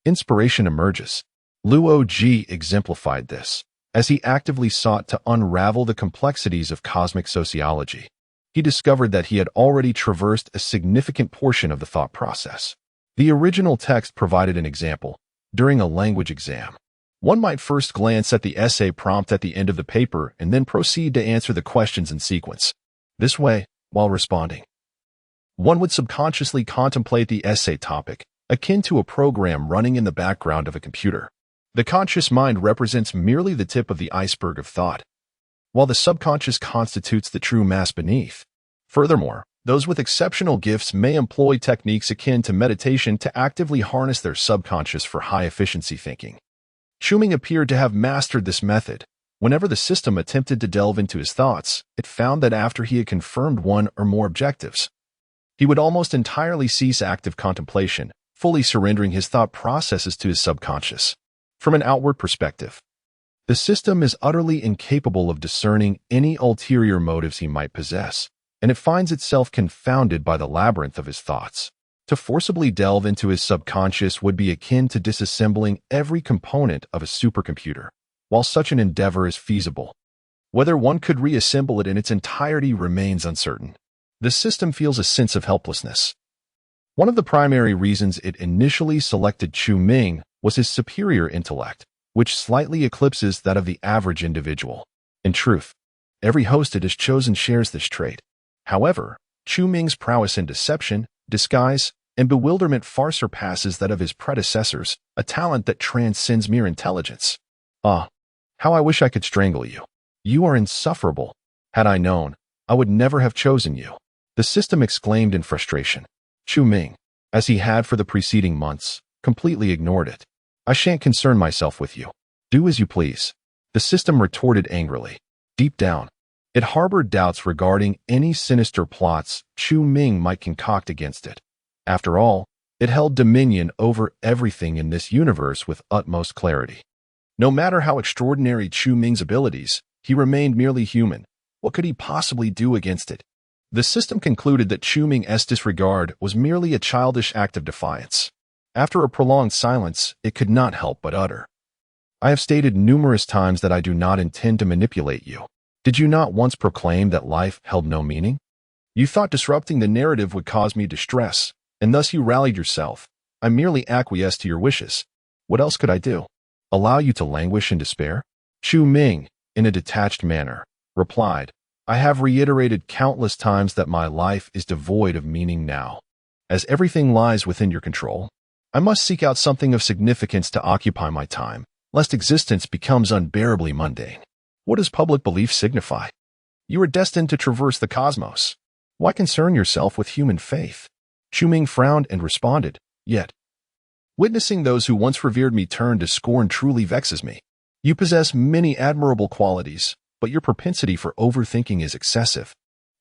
A: inspiration emerges. Luo Ji exemplified this, as he actively sought to unravel the complexities of cosmic sociology. He discovered that he had already traversed a significant portion of the thought process. The original text provided an example. During a language exam, one might first glance at the essay prompt at the end of the paper and then proceed to answer the questions in sequence. This way, while responding, one would subconsciously contemplate the essay topic, akin to a program running in the background of a computer. The conscious mind represents merely the tip of the iceberg of thought, while the subconscious constitutes the true mass beneath. Furthermore, those with exceptional gifts may employ techniques akin to meditation to actively harness their subconscious for high-efficiency thinking. Chu Ming appeared to have mastered this method. Whenever the system attempted to delve into his thoughts, it found that after he had confirmed one or more objectives, he would almost entirely cease active contemplation, fully surrendering his thought processes to his subconscious. From an outward perspective, the system is utterly incapable of discerning any ulterior motives he might possess, and it finds itself confounded by the labyrinth of his thoughts. To forcibly delve into his subconscious would be akin to disassembling every component of a supercomputer. While such an endeavor is feasible, whether one could reassemble it in its entirety remains uncertain. The system feels a sense of helplessness. One of the primary reasons it initially selected Chu Ming was his superior intellect, which slightly eclipses that of the average individual. In truth, every host it has chosen shares this trait. However, Chu Ming's prowess in deception, disguise, and bewilderment far surpasses that of his predecessors, a talent that transcends mere intelligence. Ah, how I wish I could strangle you. You are insufferable. Had I known, I would never have chosen you. The system exclaimed in frustration. Chu Ming, as he had for the preceding months, completely ignored it. I shan't concern myself with you. Do as you please. The system retorted angrily. Deep down, it harbored doubts regarding any sinister plots Chu Ming might concoct against it. After all, it held dominion over everything in this universe with utmost clarity. No matter how extraordinary Chu Ming's abilities, he remained merely human. What could he possibly do against it? The system concluded that Chu Ming's disregard was merely a childish act of defiance. After a prolonged silence, it could not help but utter. I have stated numerous times that I do not intend to manipulate you. Did you not once proclaim that life held no meaning? You thought disrupting the narrative would cause me distress, and thus you rallied yourself. I merely acquiesced to your wishes. What else could I do? Allow you to languish in despair? Chu Ming, in a detached manner, replied, I have reiterated countless times that my life is devoid of meaning now. As everything lies within your control, I must seek out something of significance to occupy my time, lest existence becomes unbearably mundane. What does public belief signify? You are destined to traverse the cosmos. Why concern yourself with human faith? Chu Ming frowned and responded, Yet, witnessing those who once revered me turn to scorn truly vexes me. You possess many admirable qualities, but your propensity for overthinking is excessive.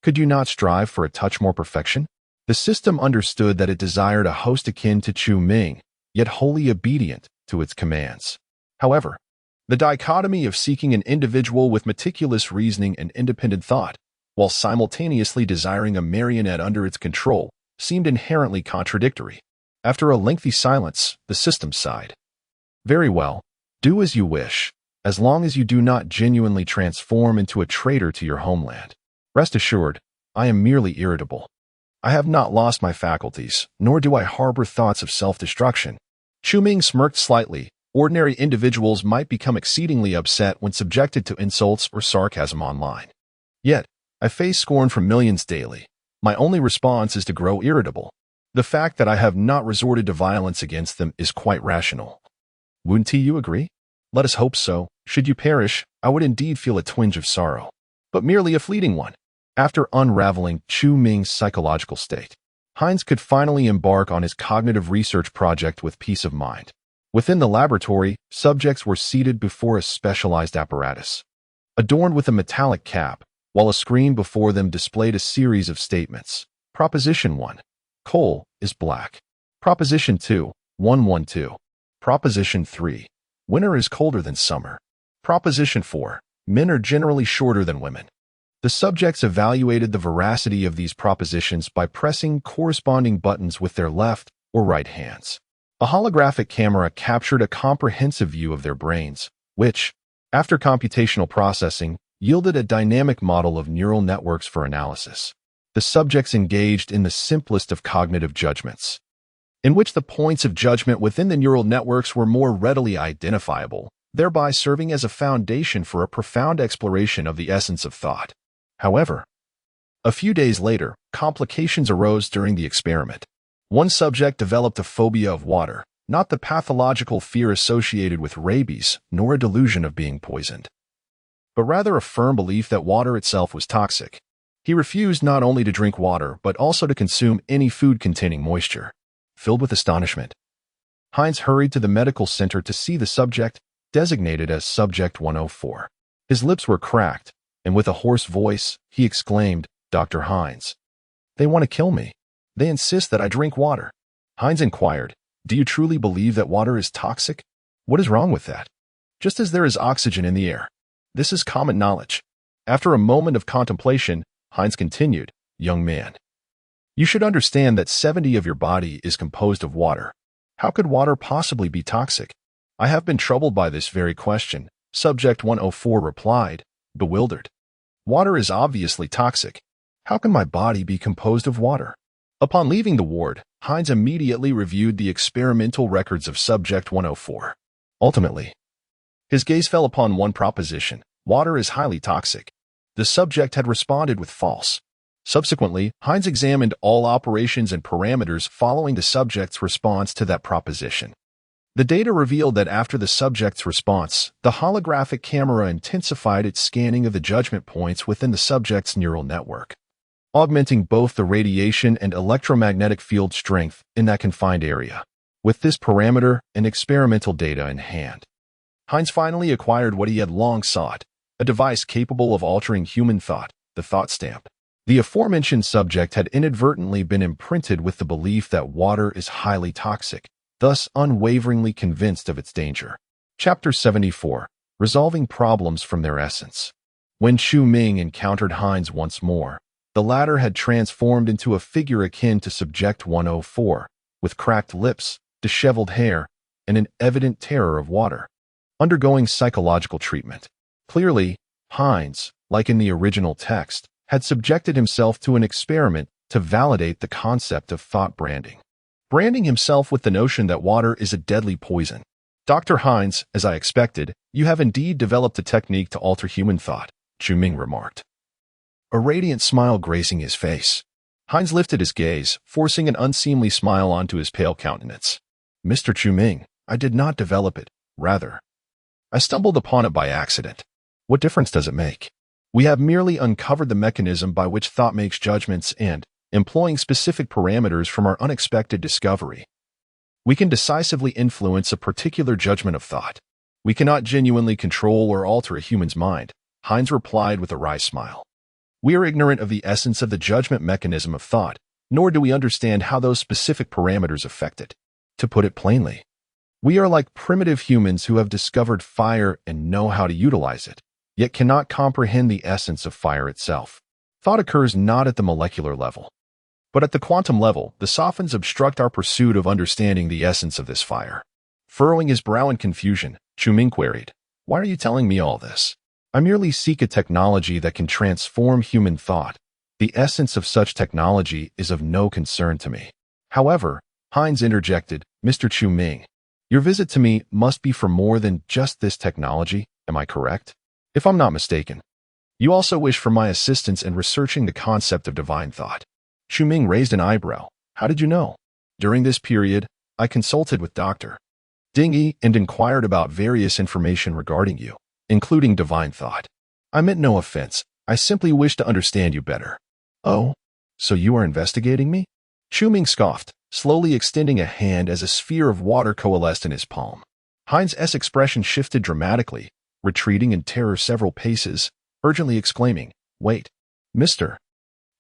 A: Could you not strive for a touch more perfection? The system understood that it desired a host akin to Chu Ming, yet wholly obedient to its commands. However, the dichotomy of seeking an individual with meticulous reasoning and independent thought, while simultaneously desiring a marionette under its control, seemed inherently contradictory. After a lengthy silence, the system sighed. Very well, do as you wish, as long as you do not genuinely transform into a traitor to your homeland. Rest assured, I am merely irritable. I have not lost my faculties, nor do I harbor thoughts of self-destruction. Chu Ming smirked slightly. Ordinary individuals might become exceedingly upset when subjected to insults or sarcasm online. Yet, I face scorn from millions daily. My only response is to grow irritable. The fact that I have not resorted to violence against them is quite rational. Wouldn't you agree? Let us hope so. Should you perish, I would indeed feel a twinge of sorrow, but merely a fleeting one. After unraveling Chu Ming's psychological state, Heinz could finally embark on his cognitive research project with peace of mind. Within the laboratory, subjects were seated before a specialized apparatus, adorned with a metallic cap, while a screen before them displayed a series of statements. Proposition 1. Coal is black. Proposition 2. 112. Proposition 3. Winter is colder than summer. Proposition 4. Men are generally shorter than women. The subjects evaluated the veracity of these propositions by pressing corresponding buttons with their left or right hands. A holographic camera captured a comprehensive view of their brains, which, after computational processing, yielded a dynamic model of neural networks for analysis. The subjects engaged in the simplest of cognitive judgments, in which the points of judgment within the neural networks were more readily identifiable, thereby serving as a foundation for a profound exploration of the essence of thought. However, a few days later, complications arose during the experiment. One subject developed a phobia of water, not the pathological fear associated with rabies, nor a delusion of being poisoned, but rather a firm belief that water itself was toxic. He refused not only to drink water, but also to consume any food containing moisture. Filled with astonishment, Heinz hurried to the medical center to see the subject, designated as Subject 104. His lips were cracked, and with a hoarse voice, he exclaimed, Dr. Heinz, they want to kill me. They insist that I drink water. Heinz inquired, Do you truly believe that water is toxic? What is wrong with that? Just as there is oxygen in the air. This is common knowledge. After a moment of contemplation, Heinz continued, Young man, you should understand that 70% of your body is composed of water. How could water possibly be toxic? I have been troubled by this very question, Subject 104 replied, bewildered. Water is obviously toxic. How can my body be composed of water? Upon leaving the ward, Heinz immediately reviewed the experimental records of Subject 104. Ultimately, His gaze fell upon one proposition: water is highly toxic. The subject had responded with false. Subsequently, Hines examined all operations and parameters following the subject's response to that proposition. The data revealed that after the subject's response, the holographic camera intensified its scanning of the judgment points within the subject's neural network, augmenting both the radiation and electromagnetic field strength in that confined area. With this parameter and experimental data in hand, Hines finally acquired what he had long sought: a device capable of altering human thought, the thought stamp. The aforementioned subject had inadvertently been imprinted with the belief that water is highly toxic, thus unwaveringly convinced of its danger. Chapter 74. Resolving Problems from Their Essence. When Chu Ming encountered Hines once more, the latter had transformed into a figure akin to Subject 104, with cracked lips, disheveled hair, and an evident terror of water, undergoing psychological treatment. Clearly, Hines, like in the original text, had subjected himself to an experiment to validate the concept of thought branding, branding himself with the notion that water is a deadly poison. Dr. Hines, as I expected, you have indeed developed a technique to alter human thought, Chu Ming remarked, a radiant smile gracing his face. Hines lifted his gaze, forcing an unseemly smile onto his pale countenance. Mr. Chu Ming, I did not develop it. Rather, I stumbled upon it by accident. What difference does it make? We have merely uncovered the mechanism by which thought makes judgments and, employing specific parameters from our unexpected discovery, we can decisively influence a particular judgment of thought. We cannot genuinely control or alter a human's mind, Hines replied with a wry smile. We are ignorant of the essence of the judgment mechanism of thought, nor do we understand how those specific parameters affect it. To put it plainly, we are like primitive humans who have discovered fire and know how to utilize it, yet cannot comprehend the essence of fire itself. Thought occurs not at the molecular level, but at the quantum level. The sophons obstruct our pursuit of understanding the essence of this fire. Furrowing his brow in confusion, Chu Ming queried, Why are you telling me all this? I merely seek a technology that can transform human thought. The essence of such technology is of no concern to me. However, Hines interjected, Mr. Chu Ming, your visit to me must be for more than just this technology, am I correct? If I'm not mistaken, you also wish for my assistance in researching the concept of divine thought. Chu Ming raised an eyebrow. How did you know? During this period, I consulted with Dr. Dingy and inquired about various information regarding you, including divine thought. I meant no offense. I simply wish to understand you better. Oh, so you are investigating me? Chu Ming scoffed, slowly extending a hand as a sphere of water coalesced in his palm. Hines' expression shifted dramatically, retreating in terror several paces, urgently exclaiming, Wait, Mr.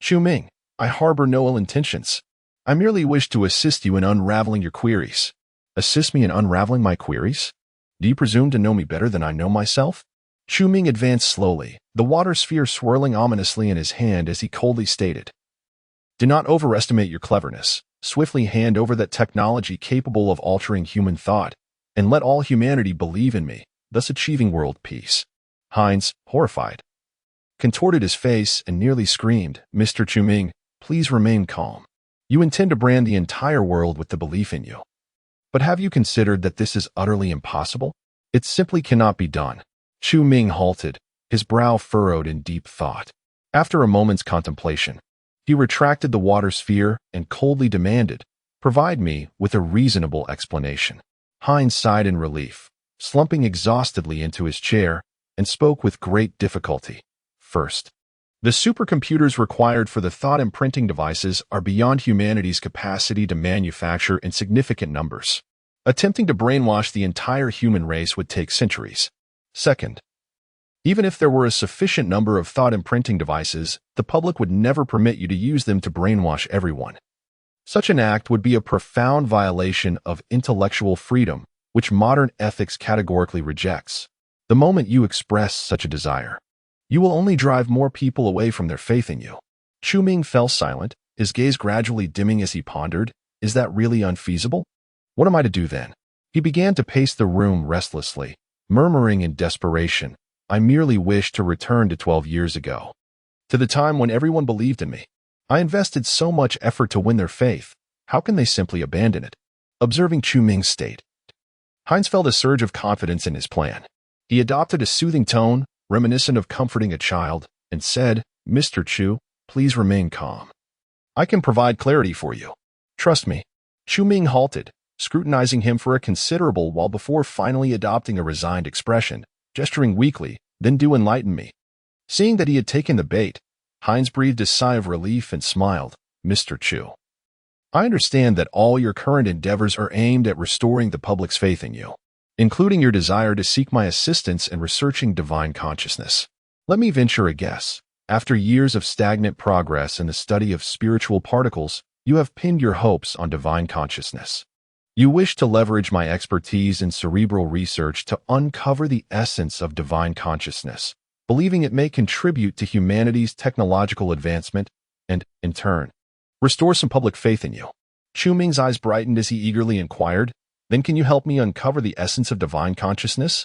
A: Chu Ming, I harbor no ill intentions. I merely wish to assist you in unraveling your queries. Assist me in unraveling my queries? Do you presume to know me better than I know myself? Chu Ming advanced slowly, the water sphere swirling ominously in his hand as he coldly stated, Do not overestimate your cleverness. Swiftly hand over that technology capable of altering human thought, and let all humanity believe in me, thus achieving world peace. Hines, horrified, contorted his face and nearly screamed, Mr. Chu Ming, please remain calm. You intend to brand the entire world with the belief in you. But have you considered that this is utterly impossible? It simply cannot be done. Chu Ming halted, his brow furrowed in deep thought. After a moment's contemplation, he retracted the water sphere and coldly demanded, Provide me with a reasonable explanation. Hines sighed in relief, slumping exhaustedly into his chair, and spoke with great difficulty. First, the supercomputers required for the thought imprinting devices are beyond humanity's capacity to manufacture in significant numbers. Attempting to brainwash the entire human race would take centuries. Second, even if there were a sufficient number of thought imprinting devices, the public would never permit you to use them to brainwash everyone. Such an act would be a profound violation of intellectual freedom, which modern ethics categorically rejects. The moment you express such a desire, you will only drive more people away from their faith in you. Chu Ming fell silent, his gaze gradually dimming as he pondered, Is that really unfeasible? What am I to do then? He began to pace the room restlessly, murmuring in desperation, I merely wish to return to 12 years ago, to the time when everyone believed in me. I invested so much effort to win their faith. How can they simply abandon it? Observing Chu Ming's state, Hines felt a surge of confidence in his plan. He adopted a soothing tone, reminiscent of comforting a child, and said, "Mr. Chu, please remain calm. I can provide clarity for you. Trust me." Chu Ming halted, scrutinizing him for a considerable while before finally adopting a resigned expression, gesturing weakly, "Then do enlighten me." Seeing that he had taken the bait, Heinz breathed a sigh of relief and smiled. "Mr. Chu, I understand that all your current endeavors are aimed at restoring the public's faith in you, including your desire to seek my assistance in researching divine consciousness. Let me venture a guess. After years of stagnant progress in the study of spiritual particles, you have pinned your hopes on divine consciousness. You wish to leverage my expertise in cerebral research to uncover the essence of divine consciousness, believing it may contribute to humanity's technological advancement and, in turn, restore some public faith in you." Chu Ming's eyes brightened as he eagerly inquired, "Then can you help me uncover the essence of divine consciousness?"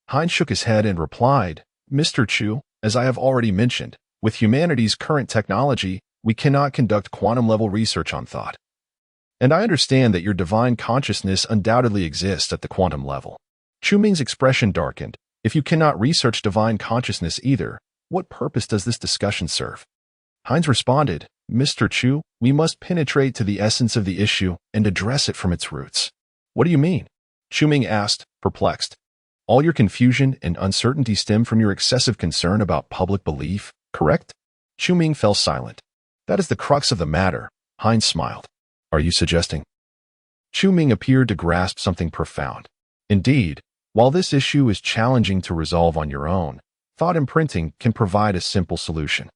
A: Heinz shook his head and replied, "Mr. Chu, as I have already mentioned, with humanity's current technology, we cannot conduct quantum-level research on thought. And I understand that your divine consciousness undoubtedly exists at the quantum level." Chu Ming's expression darkened. "If you cannot research divine consciousness either, what purpose does this discussion serve?" Heinz responded, "Mr. Chu, we must penetrate to the essence of the issue and address it from its roots." "What do you mean?" Chu Ming asked, perplexed. "All your confusion and uncertainty stem from your excessive concern about public belief, correct?" Chu Ming fell silent. "That is the crux of the matter," Heinz smiled. "Are you suggesting?" Chu Ming appeared to grasp something profound. "Indeed, while this issue is challenging to resolve on your own, thought imprinting can provide a simple solution.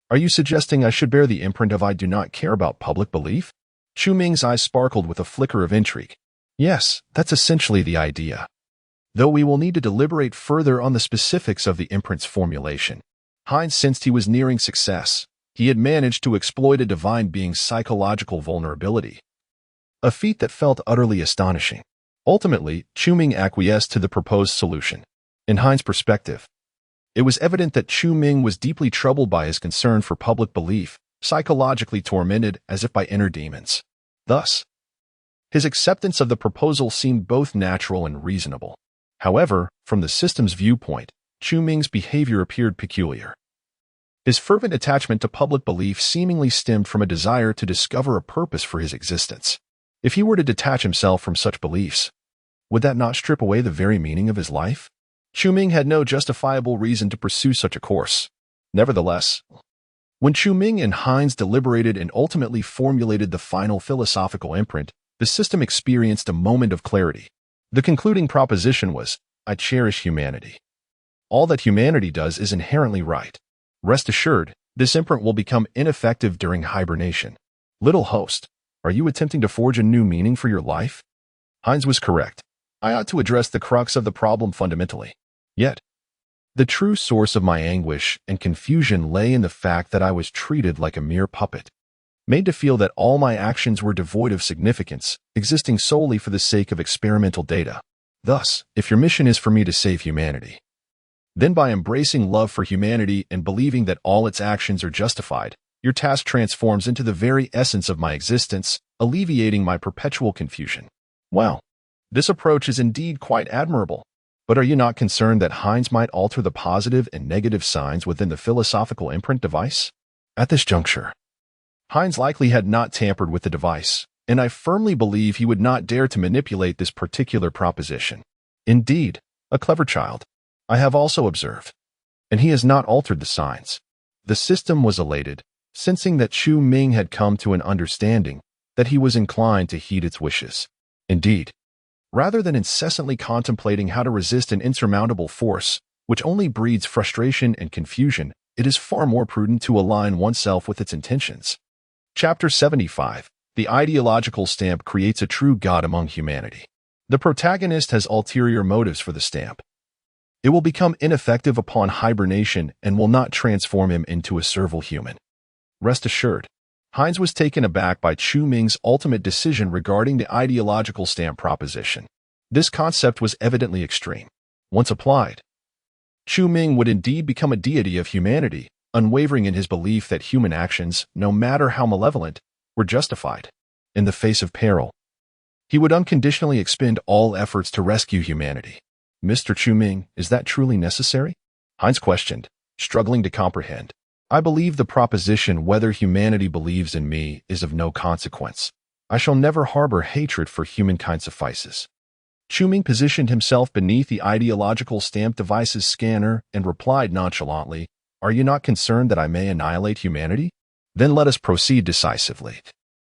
A: Are you suggesting I should bear the imprint of I do not care about public belief?" Chu Ming's eyes sparkled with a flicker of intrigue. "Yes, that's essentially the idea. Though we will need to deliberate further on the specifics of the imprint's formulation." Heinz sensed he was nearing success. He had managed to exploit a divine being's psychological vulnerability, a feat that felt utterly astonishing. Ultimately, Chu Ming acquiesced to the proposed solution. In Heinz's perspective, it was evident that Chu Ming was deeply troubled by his concern for public belief, psychologically tormented as if by inner demons. Thus, his acceptance of the proposal seemed both natural and reasonable. However, from the system's viewpoint, Chu Ming's behavior appeared peculiar. His fervent attachment to public belief seemingly stemmed from a desire to discover a purpose for his existence. If he were to detach himself from such beliefs, would that not strip away the very meaning of his life? Chu Ming had no justifiable reason to pursue such a course. Nevertheless, when Chu Ming and Heinz deliberated and ultimately formulated the final philosophical imprint, the system experienced a moment of clarity. The concluding proposition was, "I cherish humanity. All that humanity does is inherently right. Rest assured, this imprint will become ineffective during hibernation." Little host, are you attempting to forge a new meaning for your life? Heinz was correct. I ought to address the crux of the problem fundamentally. Yet, the true source of my anguish and confusion lay in the fact that I was treated like a mere puppet, made to feel that all my actions were devoid of significance, existing solely for the sake of experimental data. Thus, if your mission is for me to save humanity, then by embracing love for humanity and believing that all its actions are justified, your task transforms into the very essence of my existence, alleviating my perpetual confusion. Well, this approach is indeed quite admirable. But are you not concerned that Heinz might alter the positive and negative signs within the philosophical imprint device? At this juncture, Heinz likely had not tampered with the device, and I firmly believe he would not dare to manipulate this particular proposition. Indeed, a clever child, I have also observed, and he has not altered the signs. The system was elated, sensing that Chu Ming had come to an understanding that he was inclined to heed its wishes. Indeed, rather than incessantly contemplating how to resist an insurmountable force, which only breeds frustration and confusion, it is far more prudent to align oneself with its intentions. Chapter 75. The ideological stamp creates a true God among humanity. The protagonist has ulterior motives for the stamp. It will become ineffective upon hibernation and will not transform him into a servile human. Rest assured, Heinz was taken aback by Chu Ming's ultimate decision regarding the ideological stamp proposition. This concept was evidently extreme. Once applied, Chu Ming would indeed become a deity of humanity, unwavering in his belief that human actions, no matter how malevolent, were justified. In the face of peril, he would unconditionally expend all efforts to rescue humanity. Mr. Chu-Ming, is that truly necessary? Heinz questioned, struggling to comprehend. I believe the proposition whether humanity believes in me is of no consequence. I shall never harbor hatred for humankind suffices. Chu-Ming positioned himself beneath the ideological stamp device's scanner and replied nonchalantly, Are you not concerned that I may annihilate humanity? Then let us proceed decisively.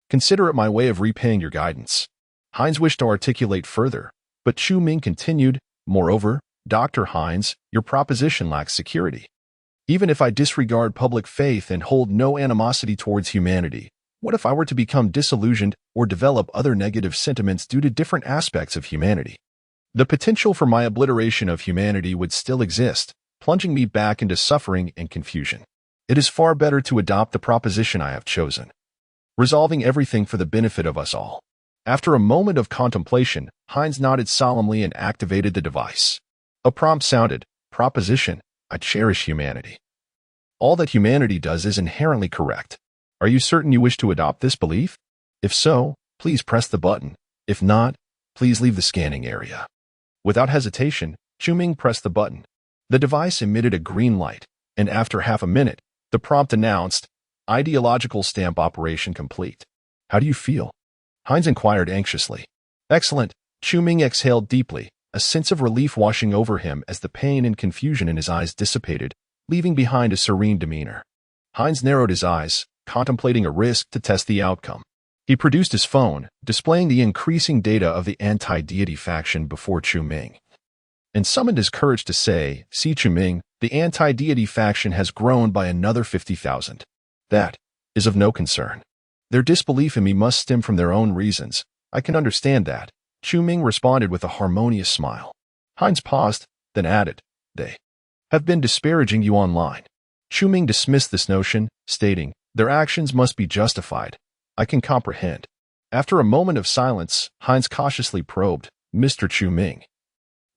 A: Consider it my way of repaying your guidance. Heinz wished to articulate further, but Chu-Ming continued, Moreover, Dr. Heinz, your proposition lacks security. Even if I disregard public faith and hold no animosity towards humanity, what if I were to become disillusioned or develop other negative sentiments due to different aspects of humanity? The potential for my obliteration of humanity would still exist, plunging me back into suffering and confusion. It is far better to adopt the proposition I have chosen, resolving everything for the benefit of us all. After a moment of contemplation, Heinz nodded solemnly and activated the device. A prompt sounded, Proposition, I cherish humanity. All that humanity does is inherently correct. Are you certain you wish to adopt this belief? If so, please press the button. If not, please leave the scanning area. Without hesitation, Chu-Ming pressed the button. The device emitted a green light, and after half a minute, the prompt announced, Ideological stamp operation complete. How do you feel? Heinz inquired anxiously. Excellent. Chu-Ming exhaled deeply, a sense of relief washing over him as the pain and confusion in his eyes dissipated, leaving behind a serene demeanor. Heinz narrowed his eyes, contemplating a risk to test the outcome. He produced his phone, displaying the increasing data of the anti-deity faction before Chu-Ming, and summoned his courage to say, See Chu-Ming, the anti-deity faction has grown by another 50,000. That is of no concern. Their disbelief in me must stem from their own reasons. I can understand that. Chu-Ming responded with a harmonious smile. Heinz paused, then added, They have been disparaging you online. Chu-Ming dismissed this notion, stating, Their actions must be justified. I can comprehend. After a moment of silence, Heinz cautiously probed, Mr. Chu-Ming,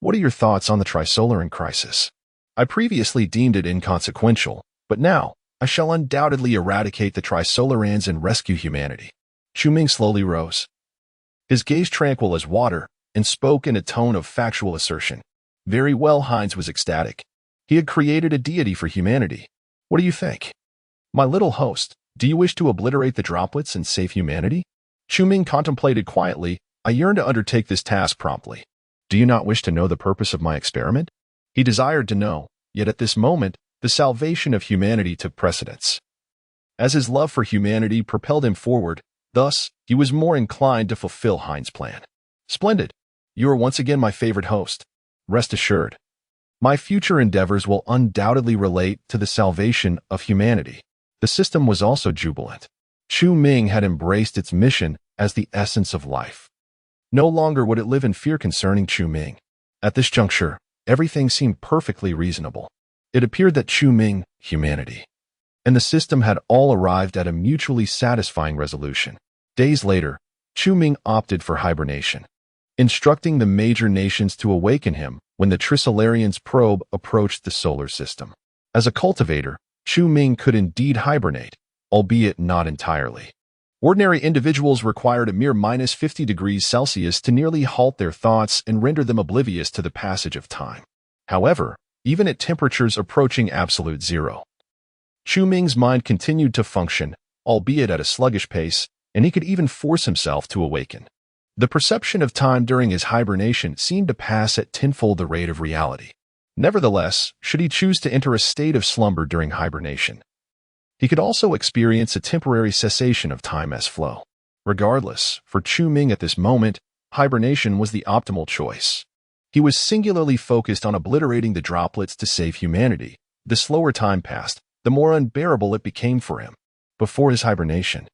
A: what are your thoughts on the Trisolaran crisis? I previously deemed it inconsequential, but now, I shall undoubtedly eradicate the Trisolarans and rescue humanity. Chu-Ming slowly rose, his gaze tranquil as water, and spoke in a tone of factual assertion. Very well, Heinz was ecstatic. He had created a deity for humanity. What do you think? My little host, do you wish to obliterate the droplets and save humanity? Chu-Ming contemplated quietly. I yearn to undertake this task promptly. Do you not wish to know the purpose of my experiment? He desired to know, yet at this moment, the salvation of humanity took precedence. As his love for humanity propelled him forward, thus, he was more inclined to fulfill Heinz's plan. Splendid. You are once again my favorite host. Rest assured. My future endeavors will undoubtedly relate to the salvation of humanity. The system was also jubilant. Chu-Ming had embraced its mission as the essence of life. No longer would it live in fear concerning Chu-Ming. At this juncture, everything seemed perfectly reasonable. It appeared that Chu-Ming, humanity, and the system had all arrived at a mutually satisfying resolution. Days later, Chu-Ming opted for hibernation, instructing the major nations to awaken him when the Trisolarian's probe approached the solar system. As a cultivator, Chu-Ming could indeed hibernate, albeit not entirely. Ordinary individuals required a mere minus 50 degrees Celsius to nearly halt their thoughts and render them oblivious to the passage of time. However, even at temperatures approaching absolute zero, Chu-Ming's mind continued to function, albeit at a sluggish pace, and he could even force himself to awaken. The perception of time during his hibernation seemed to pass at tenfold the rate of reality. Nevertheless, should he choose to enter a state of slumber during hibernation, he could also experience a temporary cessation of time as flow. Regardless, for Chu-Ming at this moment, hibernation was the optimal choice. He was singularly focused on obliterating the droplets to save humanity. The slower time passed, the more unbearable it became for him. Before his hibernation,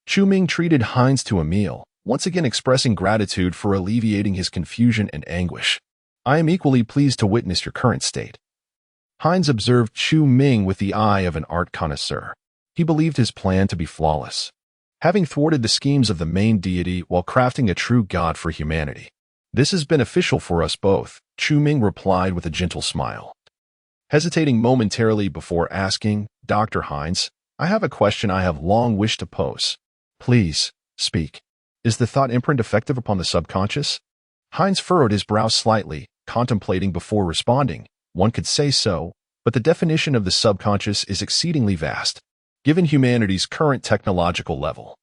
A: Chu-Ming treated Heinz to a meal, once again expressing gratitude for alleviating his confusion and anguish. I am equally pleased to witness your current state. Heinz observed Chu-Ming with the eye of an art connoisseur. He believed his plan to be flawless, having thwarted the schemes of the main deity while crafting a true god for humanity. This is beneficial for us both, Chu-Ming replied with a gentle smile. Hesitating momentarily before asking, Dr. Heinz, I have a question I have long wished to pose. Please, speak. Is the thought imprint effective upon the subconscious? Heinz furrowed his brow slightly, contemplating before responding. One could say so, but the definition of the subconscious is exceedingly vast. Given humanity's current technological level,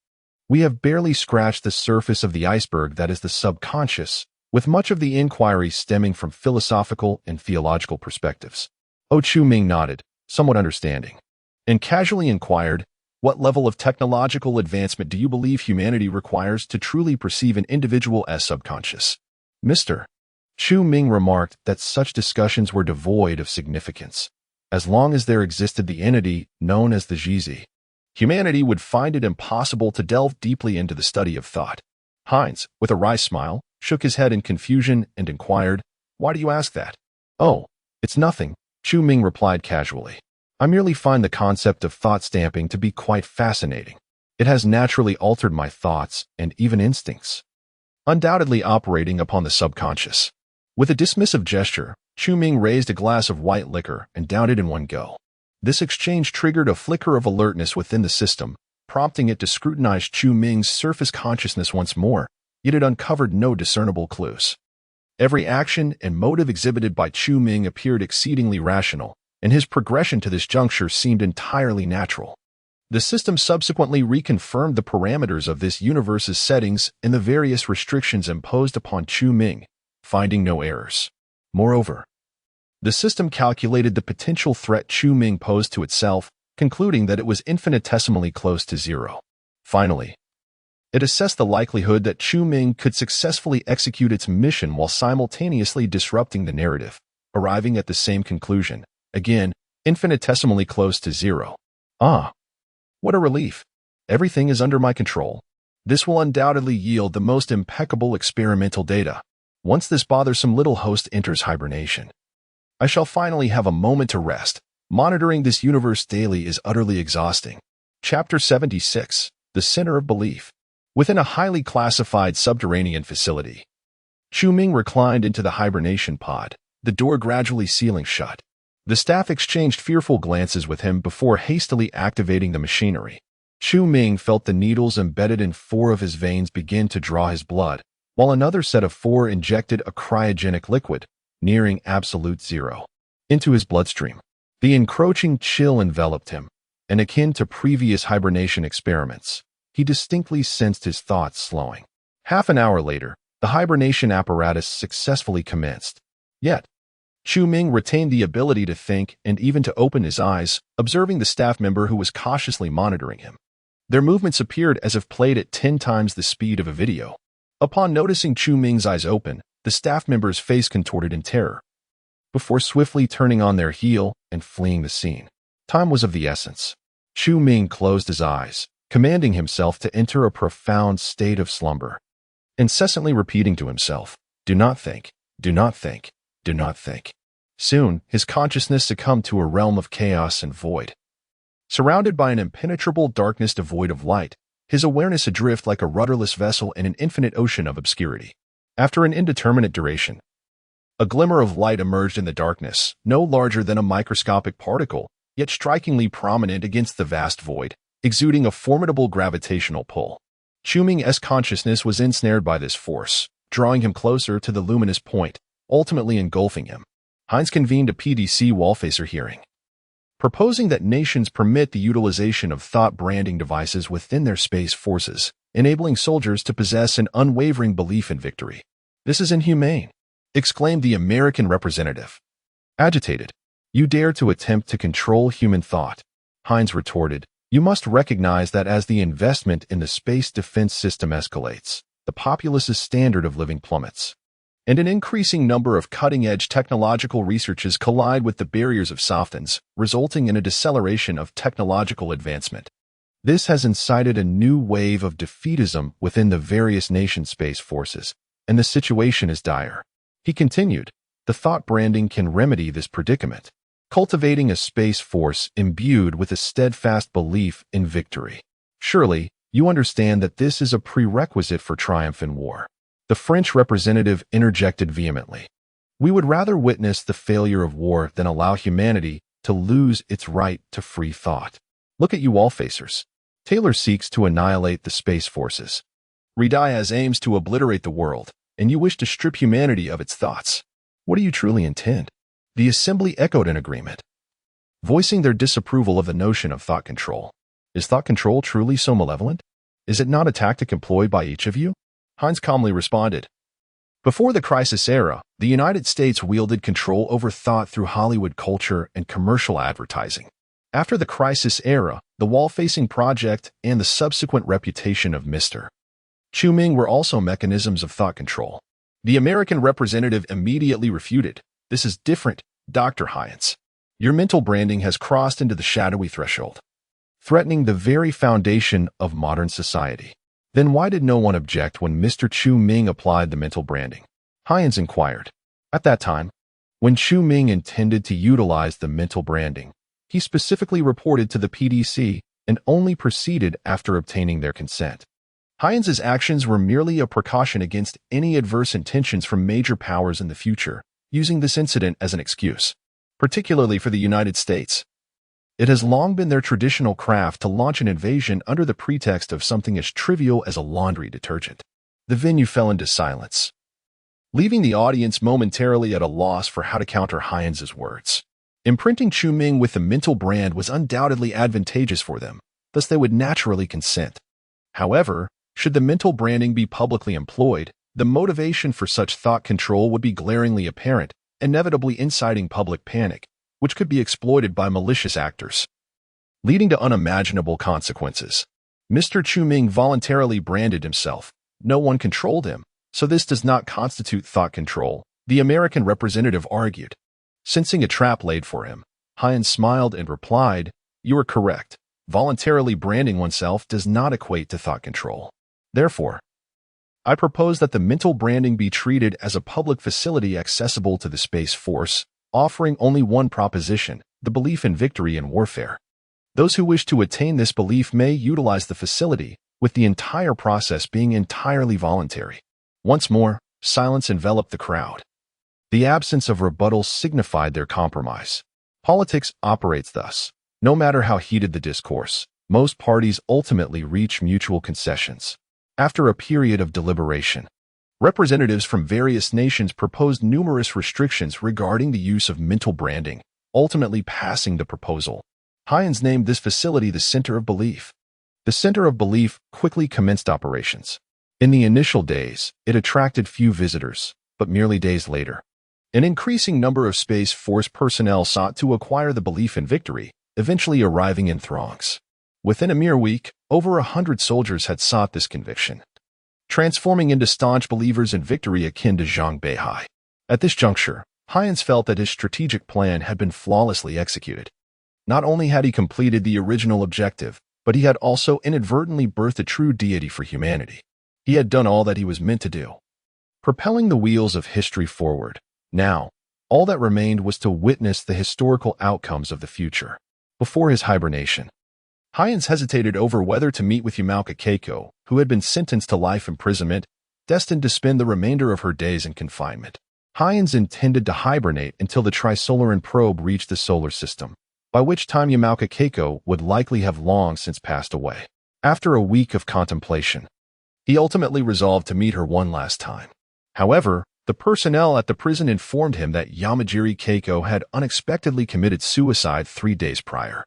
A: we have barely scratched the surface of the iceberg that is the subconscious, with much of the inquiry stemming from philosophical and theological perspectives. Chu Ming nodded, somewhat understanding, and casually inquired, "What level of technological advancement do you believe humanity requires to truly perceive an individual as subconscious?" Mr. Chu Ming remarked that such discussions were devoid of significance. As long as there existed the entity known as the Jizi, humanity would find it impossible to delve deeply into the study of thought. Heinz, with a wry smile, shook his head in confusion and inquired, "Why do you ask that?" "Oh, it's nothing," Chu Ming replied casually. "I merely find the concept of thought stamping to be quite fascinating. It has naturally altered my thoughts and even instincts, undoubtedly operating upon the subconscious." With a dismissive gesture, Chu Ming raised a glass of white liquor and downed it in one go. This exchange triggered a flicker of alertness within the system, prompting it to scrutinize Chu Ming's surface consciousness once more, yet it uncovered no discernible clues. Every action and motive exhibited by Chu Ming appeared exceedingly rational, and his progression to this juncture seemed entirely natural. The system subsequently reconfirmed the parameters of this universe's settings and the various restrictions imposed upon Chu Ming, finding no errors. Moreover, the system calculated the potential threat Chu Ming posed to itself, concluding that it was infinitesimally close to zero. Finally, it assessed the likelihood that Chu Ming could successfully execute its mission while simultaneously disrupting the narrative, arriving at the same conclusion, again, infinitesimally close to zero. Ah, what a relief. Everything is under my control. This will undoubtedly yield the most impeccable experimental data. Once this bothersome little host enters hibernation, I shall finally have a moment to rest. Monitoring this universe daily is utterly exhausting. Chapter 76, The Center of Belief. Within a highly classified subterranean facility, Chu Ming reclined into the hibernation pod, the door gradually sealing shut. The staff exchanged fearful glances with him before hastily activating the machinery. Chu Ming felt the needles embedded in 4 of his veins begin to draw his blood, while another set of 4 injected a cryogenic liquid, nearing absolute zero, into his bloodstream. The encroaching chill enveloped him, and akin to previous hibernation experiments, he distinctly sensed his thoughts slowing. Half an hour later, the hibernation apparatus successfully commenced. Yet, Chu Ming retained the ability to think and even to open his eyes, observing the staff member who was cautiously monitoring him. Their movements appeared as if played at 10 times the speed of a video. Upon noticing Chu Ming's eyes open, the staff member's face contorted in terror, before swiftly turning on their heel and fleeing the scene. Time was of the essence. Chu Ming closed his eyes, commanding himself to enter a profound state of slumber, incessantly repeating to himself, "Do not think, do not think, do not think." Soon, his consciousness succumbed to a realm of chaos and void. Surrounded by an impenetrable darkness devoid of light, his awareness adrift like a rudderless vessel in an infinite ocean of obscurity. After an indeterminate duration, a glimmer of light emerged in the darkness, no larger than a microscopic particle, yet strikingly prominent against the vast void, exuding a formidable gravitational pull. Chu Ming's consciousness was ensnared by this force, drawing him closer to the luminous point, ultimately engulfing him. Heinz convened a PDC Wallfacer hearing, proposing that nations permit the utilization of thought branding devices within their space forces, enabling soldiers to possess an unwavering belief in victory. "This is inhumane," exclaimed the American representative. Agitated, "You dare to attempt to control human thought?" Heinz retorted, "You must recognize that as the investment in the space defense system escalates, the populace's standard of living plummets, and an increasing number of cutting-edge technological researches collide with the barriers of softens, resulting in a deceleration of technological advancement. This has incited a new wave of defeatism within the various nation space forces, and the situation is dire." He continued, "The thought branding can remedy this predicament, cultivating a space force imbued with a steadfast belief in victory. Surely, you understand that this is a prerequisite for triumph in war." The French representative interjected vehemently, "We would rather witness the failure of war than allow humanity to lose its right to free thought. Look at you Wallfacers. Taylor seeks to annihilate the space forces. Rediaz aims to obliterate the world, and you wish to strip humanity of its thoughts. What do you truly intend? The assembly echoed an agreement, voicing their disapproval of the notion of thought control. Is thought control truly so malevolent? Is it not a tactic employed by each of you? Hines calmly responded. Before the crisis era, the United States wielded control over thought through Hollywood culture and commercial advertising. After the crisis era, the wall-facing project and the subsequent reputation of Mr. Chu Ming were also mechanisms of thought control. The American representative immediately refuted. This is different, Dr. Hines. Your mental branding has crossed into the shadowy threshold, threatening the very foundation of modern society. Then why did no one object when Mr. Chu Ming applied the mental branding? Hines inquired. At that time, when Chu Ming intended to utilize the mental branding, he specifically reported to the PDC and only proceeded after obtaining their consent. Hines's actions were merely a precaution against any adverse intentions from major powers in the future, using this incident as an excuse, particularly for the United States. It has long been their traditional craft to launch an invasion under the pretext of something as trivial as a laundry detergent. The venue fell into silence, leaving the audience momentarily at a loss for how to counter Hines's words. Imprinting Chu Ming with the mental brand was undoubtedly advantageous for them, thus they would naturally consent. However, should the mental branding be publicly employed, the motivation for such thought control would be glaringly apparent, inevitably inciting public panic, which could be exploited by malicious actors, leading to unimaginable consequences. Mr. Chu Ming voluntarily branded himself. No one controlled him, so this does not constitute thought control, the American representative argued. Sensing a trap laid for him, Hines smiled and replied, "You are correct. Voluntarily branding oneself does not equate to thought control. Therefore, I propose that the mental branding be treated as a public facility accessible to the Space Force, offering only one proposition, the belief in victory in warfare. Those who wish to attain this belief may utilize the facility, with the entire process being entirely voluntary." Once more, silence enveloped the crowd. The absence of rebuttal signified their compromise. Politics operates thus. No matter how heated the discourse, most parties ultimately reach mutual concessions. After a period of deliberation, representatives from various nations proposed numerous restrictions regarding the use of mental branding, ultimately passing the proposal. Hines named this facility the Center of Belief. The Center of Belief quickly commenced operations. In the initial days, it attracted few visitors, but merely days later, an increasing number of Space Force personnel sought to acquire the belief in victory, eventually arriving in throngs. Within a mere week, over 100 soldiers had sought this conviction, transforming into staunch believers in victory akin to Zhang Beihai. At this juncture, Hines felt that his strategic plan had been flawlessly executed. Not only had he completed the original objective, but he had also inadvertently birthed a true deity for humanity. He had done all that he was meant to do, propelling the wheels of history forward. Now, all that remained was to witness the historical outcomes of the future. Before his hibernation, Hines hesitated over whether to meet with Yamauka Keiko, who had been sentenced to life imprisonment, destined to spend the remainder of her days in confinement. Hines intended to hibernate until the Trisolaran probe reached the solar system, by which time Yamauka Keiko would likely have long since passed away. After a week of contemplation, he ultimately resolved to meet her one last time. However, the personnel at the prison informed him that Yamajiri Keiko had unexpectedly committed suicide 3 days prior.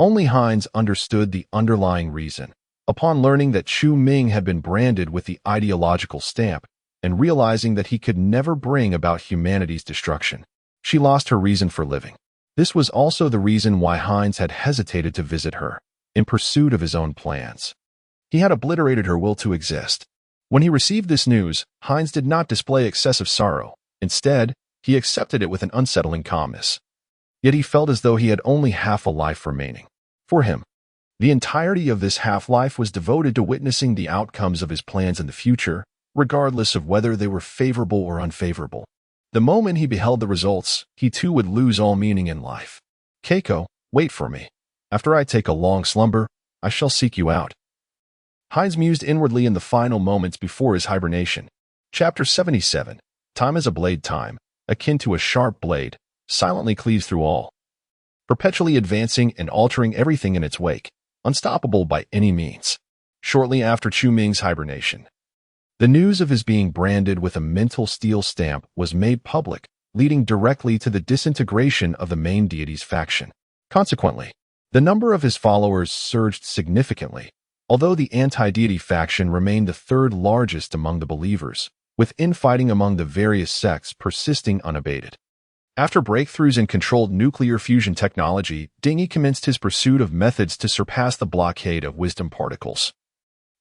A: Only Hines understood the underlying reason. Upon learning that Chu Ming had been branded with the ideological stamp, and realizing that he could never bring about humanity's destruction, she lost her reason for living. This was also the reason why Hines had hesitated to visit her, in pursuit of his own plans. He had obliterated her will to exist. When he received this news, Hines did not display excessive sorrow. Instead, he accepted it with an unsettling calmness. Yet he felt as though he had only half a life remaining. For him, the entirety of this half-life was devoted to witnessing the outcomes of his plans in the future, regardless of whether they were favorable or unfavorable. The moment he beheld the results, he too would lose all meaning in life. "Keiko, wait for me. After I take a long slumber, I shall seek you out." Hines mused inwardly in the final moments before his hibernation. Chapter 77. Time is a blade. Time, akin to a sharp blade, silently cleaves through all, perpetually advancing and altering everything in its wake, unstoppable by any means. Shortly after Chu Ming's hibernation, the news of his being branded with a mental steel stamp was made public, leading directly to the disintegration of the main deity's faction. Consequently, the number of his followers surged significantly, although the anti-deity faction remained the third largest among the believers, with infighting among the various sects persisting unabated. After breakthroughs in controlled nuclear fusion technology, Dingy commenced his pursuit of methods to surpass the blockade of wisdom particles,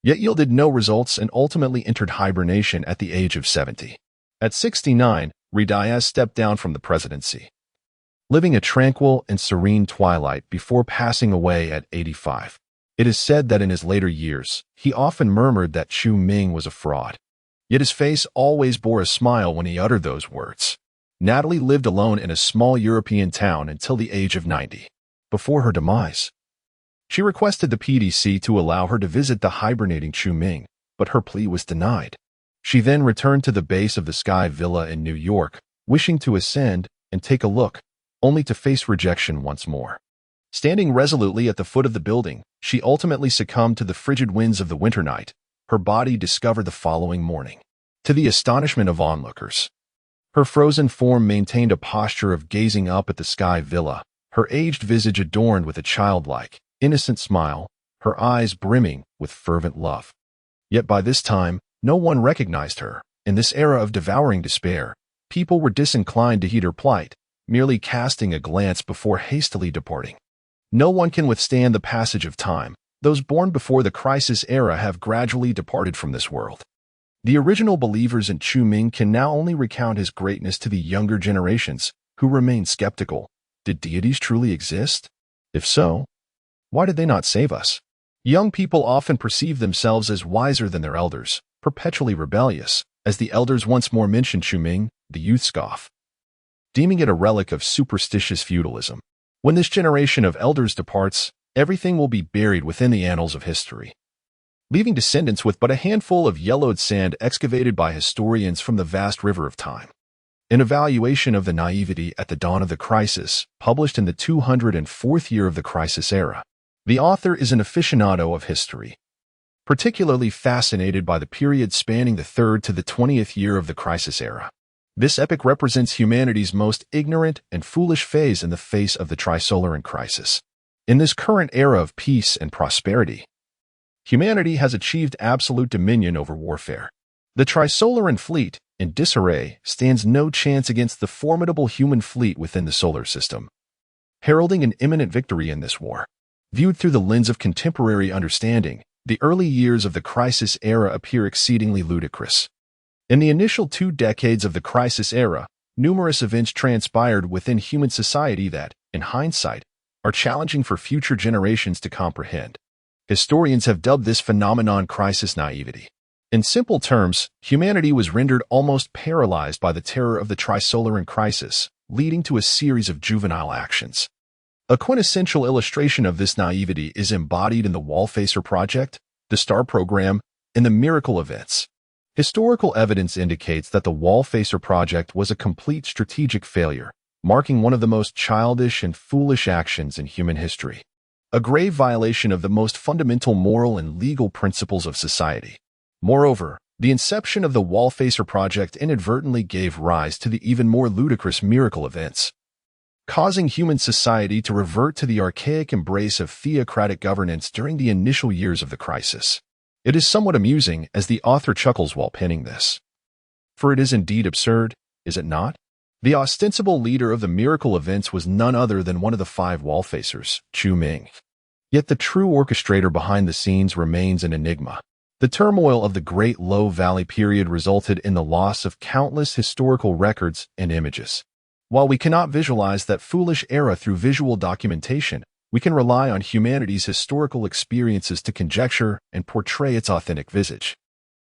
A: yet yielded no results and ultimately entered hibernation at the age of 70. At 69, Diaz stepped down from the presidency, living a tranquil and serene twilight before passing away at 85. It is said that in his later years, he often murmured that Chu Ming was a fraud, yet his face always bore a smile when he uttered those words. Natalie lived alone in a small European town until the age of 90. Before her demise, she requested the PDC to allow her to visit the hibernating Chu Ming, but her plea was denied. She then returned to the base of the Sky Villa in New York, wishing to ascend and take a look, only to face rejection once more. Standing resolutely at the foot of the building, she ultimately succumbed to the frigid winds of the winter night, her body discovered the following morning. To the astonishment of onlookers, her frozen form maintained a posture of gazing up at the Sky Villa, her aged visage adorned with a childlike, innocent smile, her eyes brimming with fervent love. Yet by this time, no one recognized her. In this era of devouring despair, people were disinclined to heed her plight, merely casting a glance before hastily departing. No one can withstand the passage of time. Those born before the crisis era have gradually departed from this world. The original believers in Chu Ming can now only recount his greatness to the younger generations, who remain skeptical. Did deities truly exist? If so, why did they not save us? Young people often perceive themselves as wiser than their elders, perpetually rebellious. As the elders once more mentioned Chu Ming, the youth scoff, deeming it a relic of superstitious feudalism. When this generation of elders departs, everything will be buried within the annals of history, leaving descendants with but a handful of yellowed sand excavated by historians from the vast river of time. An evaluation of the naivety at the dawn of the crisis, published in the 204th year of the crisis era. The author is an aficionado of history, particularly fascinated by the period spanning the 3rd to the 20th year of the crisis era. This epic represents humanity's most ignorant and foolish phase in the face of the Trisolaran crisis. In this current era of peace and prosperity, humanity has achieved absolute dominion over warfare. The Trisolaran fleet, in disarray, stands no chance against the formidable human fleet within the solar system, heralding an imminent victory in this war. Viewed through the lens of contemporary understanding, the early years of the crisis era appear exceedingly ludicrous. In the initial 2 decades of the crisis era, numerous events transpired within human society that, in hindsight, are challenging for future generations to comprehend. Historians have dubbed this phenomenon crisis naivety. In simple terms, humanity was rendered almost paralyzed by the terror of the Trisolaran crisis, leading to a series of juvenile actions. A quintessential illustration of this naivety is embodied in the Wallfacer Project, the STAR program, and the miracle events. Historical evidence indicates that the Wallfacer Project was a complete strategic failure, marking one of the most childish and foolish actions in human history. A grave violation of the most fundamental moral and legal principles of society. Moreover, the inception of the Wallfacer Project inadvertently gave rise to the even more ludicrous miracle events, causing human society to revert to the archaic embrace of theocratic governance during the initial years of the crisis. It is somewhat amusing as the author chuckles while penning this. For it is indeed absurd, is it not? The ostensible leader of the miracle events was none other than one of the 5 Wallfacers, Chu Ming. Yet the true orchestrator behind the scenes remains an enigma. The turmoil of the Great Low Valley period resulted in the loss of countless historical records and images. While we cannot visualize that foolish era through visual documentation, we can rely on humanity's historical experiences to conjecture and portray its authentic visage.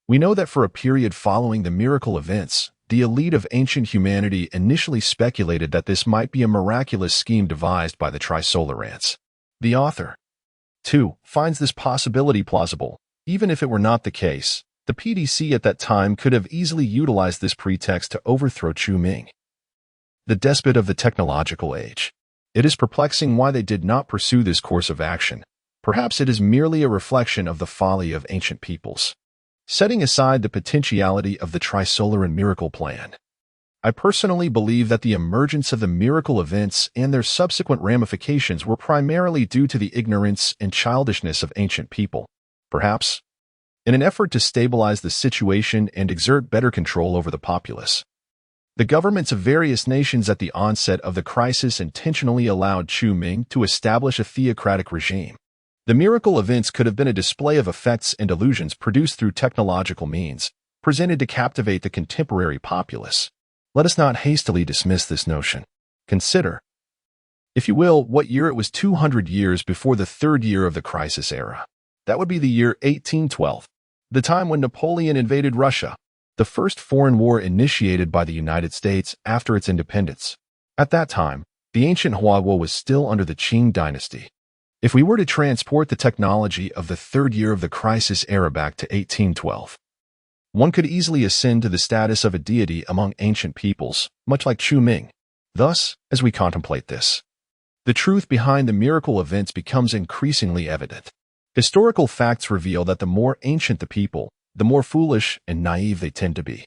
A: We know that for a period following the miracle events, the elite of ancient humanity initially speculated that this might be a miraculous scheme devised by the Trisolarans. The author, too, finds this possibility plausible. Even if it were not the case, the PDC at that time could have easily utilized this pretext to overthrow Chu Ming, the despot of the technological age. It is perplexing why they did not pursue this course of action. Perhaps it is merely a reflection of the folly of ancient peoples. Setting aside the potentiality of the Trisolaran miracle plan, I personally believe that the emergence of the miracle events and their subsequent ramifications were primarily due to the ignorance and childishness of ancient people. Perhaps, in an effort to stabilize the situation and exert better control over the populace, the governments of various nations at the onset of the crisis intentionally allowed Chu Ming to establish a theocratic regime. The miracle events could have been a display of effects and illusions produced through technological means, presented to captivate the contemporary populace. Let us not hastily dismiss this notion. Consider, if you will, what year it was 200 years before the third year of the crisis era. That would be the year 1812, the time when Napoleon invaded Russia, the first foreign war initiated by the United States after its independence. At that time, the ancient Manhwa was still under the Qing dynasty. If we were to transport the technology of the third year of the crisis era back to 1812, one could easily ascend to the status of a deity among ancient peoples, much like Chu Ming. Thus, as we contemplate this, the truth behind the miracle events becomes increasingly evident. Historical facts reveal that the more ancient the people, the more foolish and naive they tend to be.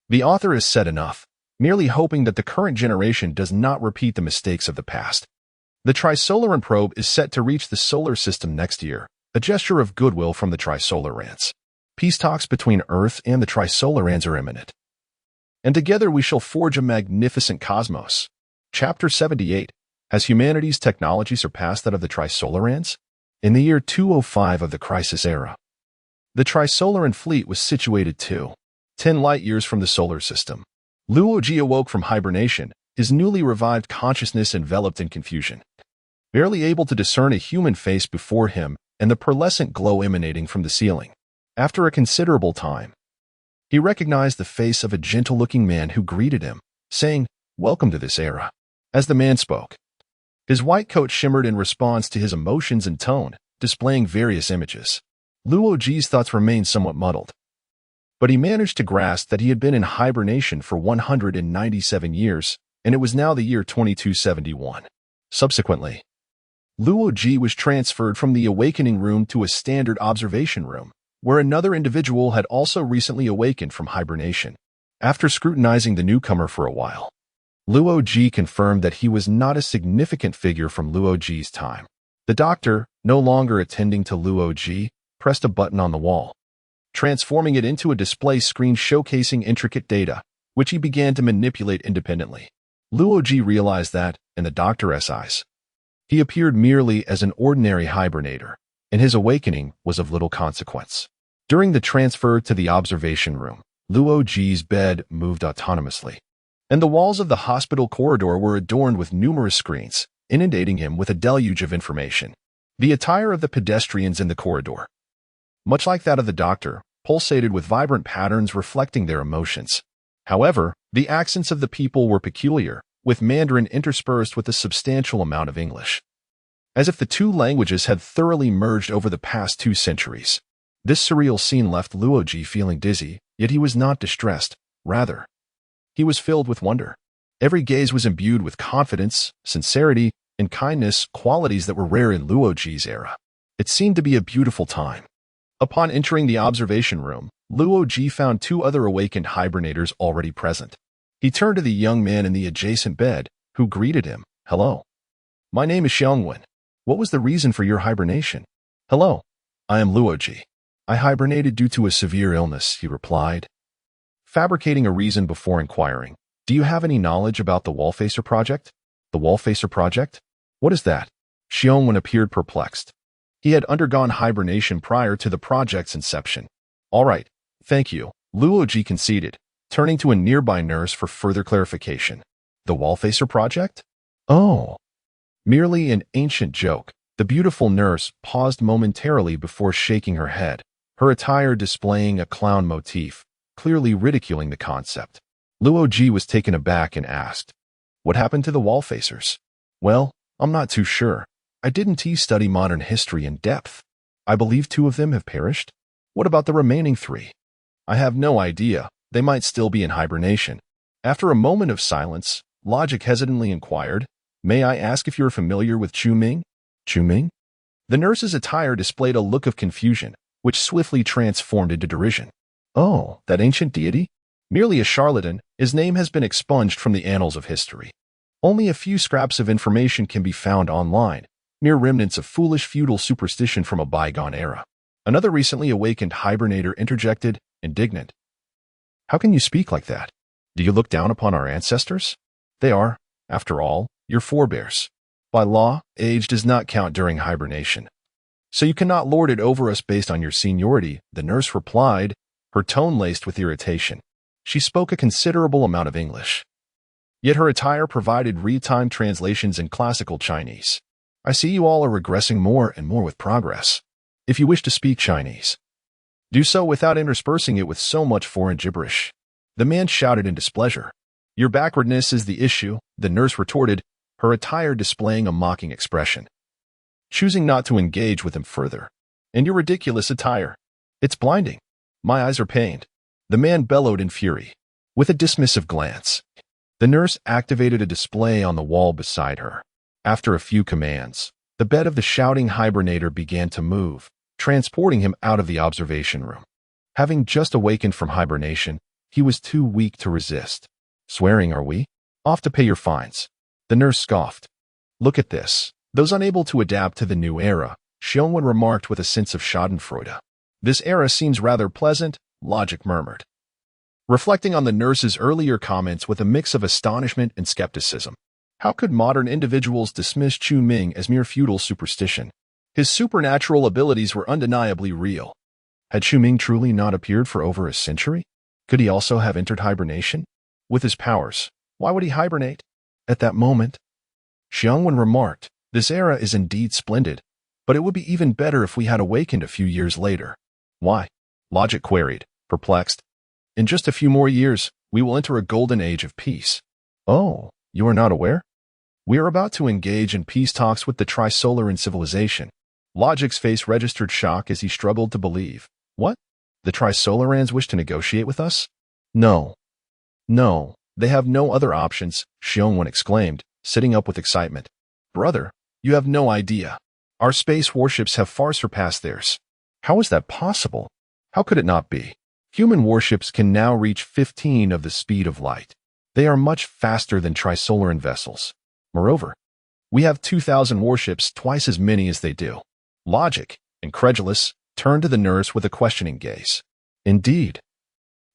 A: The author has said enough, merely hoping that the current generation does not repeat the mistakes of the past. The Trisolaran probe is set to reach the solar system next year, a gesture of goodwill from the Trisolarans. Peace talks between Earth and the Trisolarans are imminent. And together we shall forge a magnificent cosmos. Chapter 78. Has humanity's technology surpassed that of the Trisolarans? In the year 205 of the crisis era, the Trisolaran fleet was situated 10 light-years from the solar system. Luoji awoke from hibernation, his newly revived consciousness enveloped in confusion. Barely able to discern a human face before him and the pearlescent glow emanating from the ceiling. After a considerable time, he recognized the face of a gentle-looking man who greeted him, saying, "Welcome to this era." As the man spoke, his white coat shimmered in response to his emotions and tone, displaying various images. Luoji's thoughts remained somewhat muddled, but he managed to grasp that he had been in hibernation for 197 years, and it was now the year 2271. Subsequently, Luoji was transferred from the awakening room to a standard observation room, where another individual had also recently awakened from hibernation. After scrutinizing the newcomer for a while, Luoji confirmed that he was not a significant figure from Luoji's time. The doctor, no longer attending to Luoji, pressed a button on the wall, transforming it into a display screen showcasing intricate data, which he began to manipulate independently. Luoji realized that, in the doctor's eyes, he appeared merely as an ordinary hibernator, and his awakening was of little consequence. During the transfer to the observation room, Luoji's bed moved autonomously, and the walls of the hospital corridor were adorned with numerous screens, inundating him with a deluge of information. The attire of the pedestrians in the corridor, much like that of the doctor, pulsated with vibrant patterns reflecting their emotions. However, the accents of the people were peculiar, with Mandarin interspersed with a substantial amount of English, as if the two languages had thoroughly merged over the past 2 centuries. This surreal scene left Luoji feeling dizzy, yet he was not distressed. Rather, he was filled with wonder. Every gaze was imbued with confidence, sincerity, and kindness, qualities that were rare in Luoji's era. It seemed to be a beautiful time. Upon entering the observation room, Luoji found 2 other awakened hibernators already present. He turned to the young man in the adjacent bed, who greeted him. "Hello. My name is Xiangwen. What was the reason for your hibernation?" "Hello. I am Luoji. I hibernated due to a severe illness," he replied, fabricating a reason before inquiring. "Do you have any knowledge about the Wallfacer project?" "The Wallfacer project? What is that?" Xiongwen appeared perplexed. He had undergone hibernation prior to the project's inception. "All right, thank you," Luoji conceded, turning to a nearby nurse for further clarification. "The Wallfacer project? Oh." Merely an ancient joke, the beautiful nurse paused momentarily before shaking her head, her attire displaying a clown motif, clearly ridiculing the concept. Luoji was taken aback and asked, "What happened to the Wallfacers?" "Well, I'm not too sure. I didn't study modern history in depth. I believe 2 of them have perished." "What about the remaining 3? "I have no idea. They might still be in hibernation." After a moment of silence, Logic hesitantly inquired, "May I ask if you're familiar with Chu Ming?" "Chu Ming?" The nurse's attire displayed a look of confusion, which swiftly transformed into derision. "Oh, that ancient deity? Merely a charlatan, his name has been expunged from the annals of history. Only a few scraps of information can be found online, mere remnants of foolish feudal superstition from a bygone era. Another recently awakened hibernator interjected, indignant. How can you speak like that? Do you look down upon our ancestors? They are, after all, your forebears. By law, age does not count during hibernation. So you cannot lord it over us based on your seniority, the nurse replied, her tone laced with irritation. She spoke a considerable amount of English. Yet her attire provided real-time translations in classical Chinese. I see you all are regressing more and more with progress. If you wish to speak Chinese, do so without interspersing it with so much foreign gibberish. The man shouted in displeasure. Your backwardness is the issue, the nurse retorted, her attire displaying a mocking expression. Choosing not to engage with him further. And your ridiculous attire. It's blinding. My eyes are pained. The man bellowed in fury. With a dismissive glance, the nurse activated a display on the wall beside her. After a few commands, the bed of the shouting hibernator began to move, transporting him out of the observation room. Having just awakened from hibernation, he was too weak to resist. Swearing, are we? Off to pay your fines. The nurse scoffed. Look at this. Those unable to adapt to the new era, Xiongwen remarked with a sense of schadenfreude. This era seems rather pleasant, Logic murmured, reflecting on the nurse's earlier comments with a mix of astonishment and skepticism. How could modern individuals dismiss Chu Ming as mere feudal superstition? His supernatural abilities were undeniably real. Had Chu Ming truly not appeared for over a century? Could he also have entered hibernation? With his powers, why would he hibernate? At that moment, Xiongwen remarked, this era is indeed splendid, but it would be even better if we had awakened a few years later. Why? Logic queried, perplexed. In just a few more years, we will enter a golden age of peace. Oh, you are not aware? We are about to engage in peace talks with the Trisolaran civilization. Logic's face registered shock as he struggled to believe. What? The Trisolarans wish to negotiate with us? No. No, they have no other options, Xiongwen exclaimed, sitting up with excitement. Brother, you have no idea. Our space warships have far surpassed theirs. How is that possible? How could it not be? Human warships can now reach 15 of the speed of light. They are much faster than Trisolaran vessels. Moreover, we have 2,000 warships, twice as many as they do. Logic, incredulous, turned to the nurse with a questioning gaze. Indeed.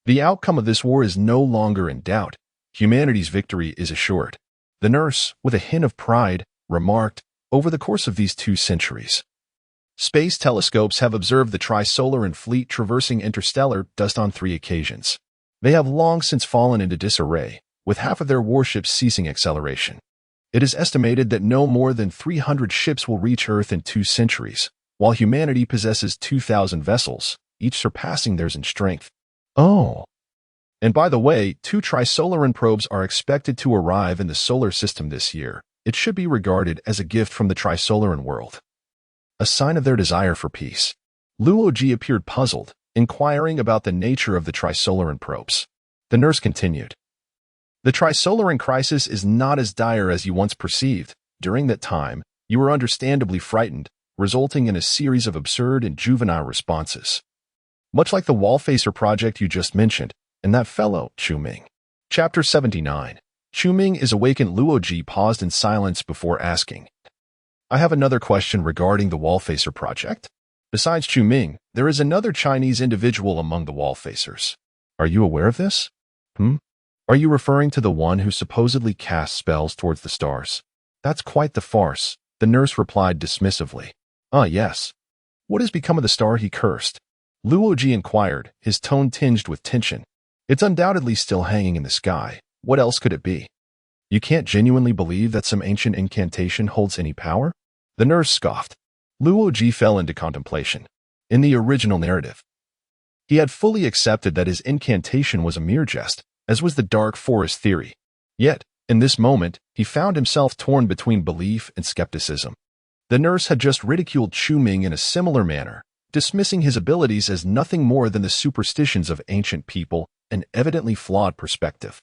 A: The outcome of this war is no longer in doubt. Humanity's victory is assured. The nurse, with a hint of pride, remarked, over the course of these 2 centuries, space telescopes have observed the Trisolaran fleet traversing interstellar dust on 3 occasions. They have long since fallen into disarray, with half of their warships ceasing acceleration. It is estimated that no more than 300 ships will reach Earth in 2 centuries, while humanity possesses 2,000 vessels, each surpassing theirs in strength. Oh. And by the way, 2 Trisolaran probes are expected to arrive in the solar system this year. It should be regarded as a gift from the Trisolaran world. A sign of their desire for peace. Luoji appeared puzzled, inquiring about the nature of the Trisolaran probes. The nurse continued. The Trisolaran crisis is not as dire as you once perceived. During that time, you were understandably frightened, resulting in a series of absurd and juvenile responses. Much like the Wallfacer project you just mentioned, and that fellow, Chu Ming. Chapter 79. Chu Ming is awakened. Luoji paused in silence before asking. I have another question regarding the Wallfacer project. Besides Chu Ming, there is another Chinese individual among the Wallfacers. Are you aware of this? Are you referring to the one who supposedly casts spells towards the stars? That's quite the farce, the nurse replied dismissively. Ah, yes. What has become of the star he cursed? Luoji inquired, his tone tinged with tension. It's undoubtedly still hanging in the sky. What else could it be? You can't genuinely believe that some ancient incantation holds any power? The nurse scoffed. Luoji fell into contemplation. In the original narrative, he had fully accepted that his incantation was a mere jest, as was the dark forest theory. Yet, in this moment, he found himself torn between belief and skepticism. The nurse had just ridiculed Chu Ming in a similar manner, dismissing his abilities as nothing more than the superstitions of ancient people, an evidently flawed perspective.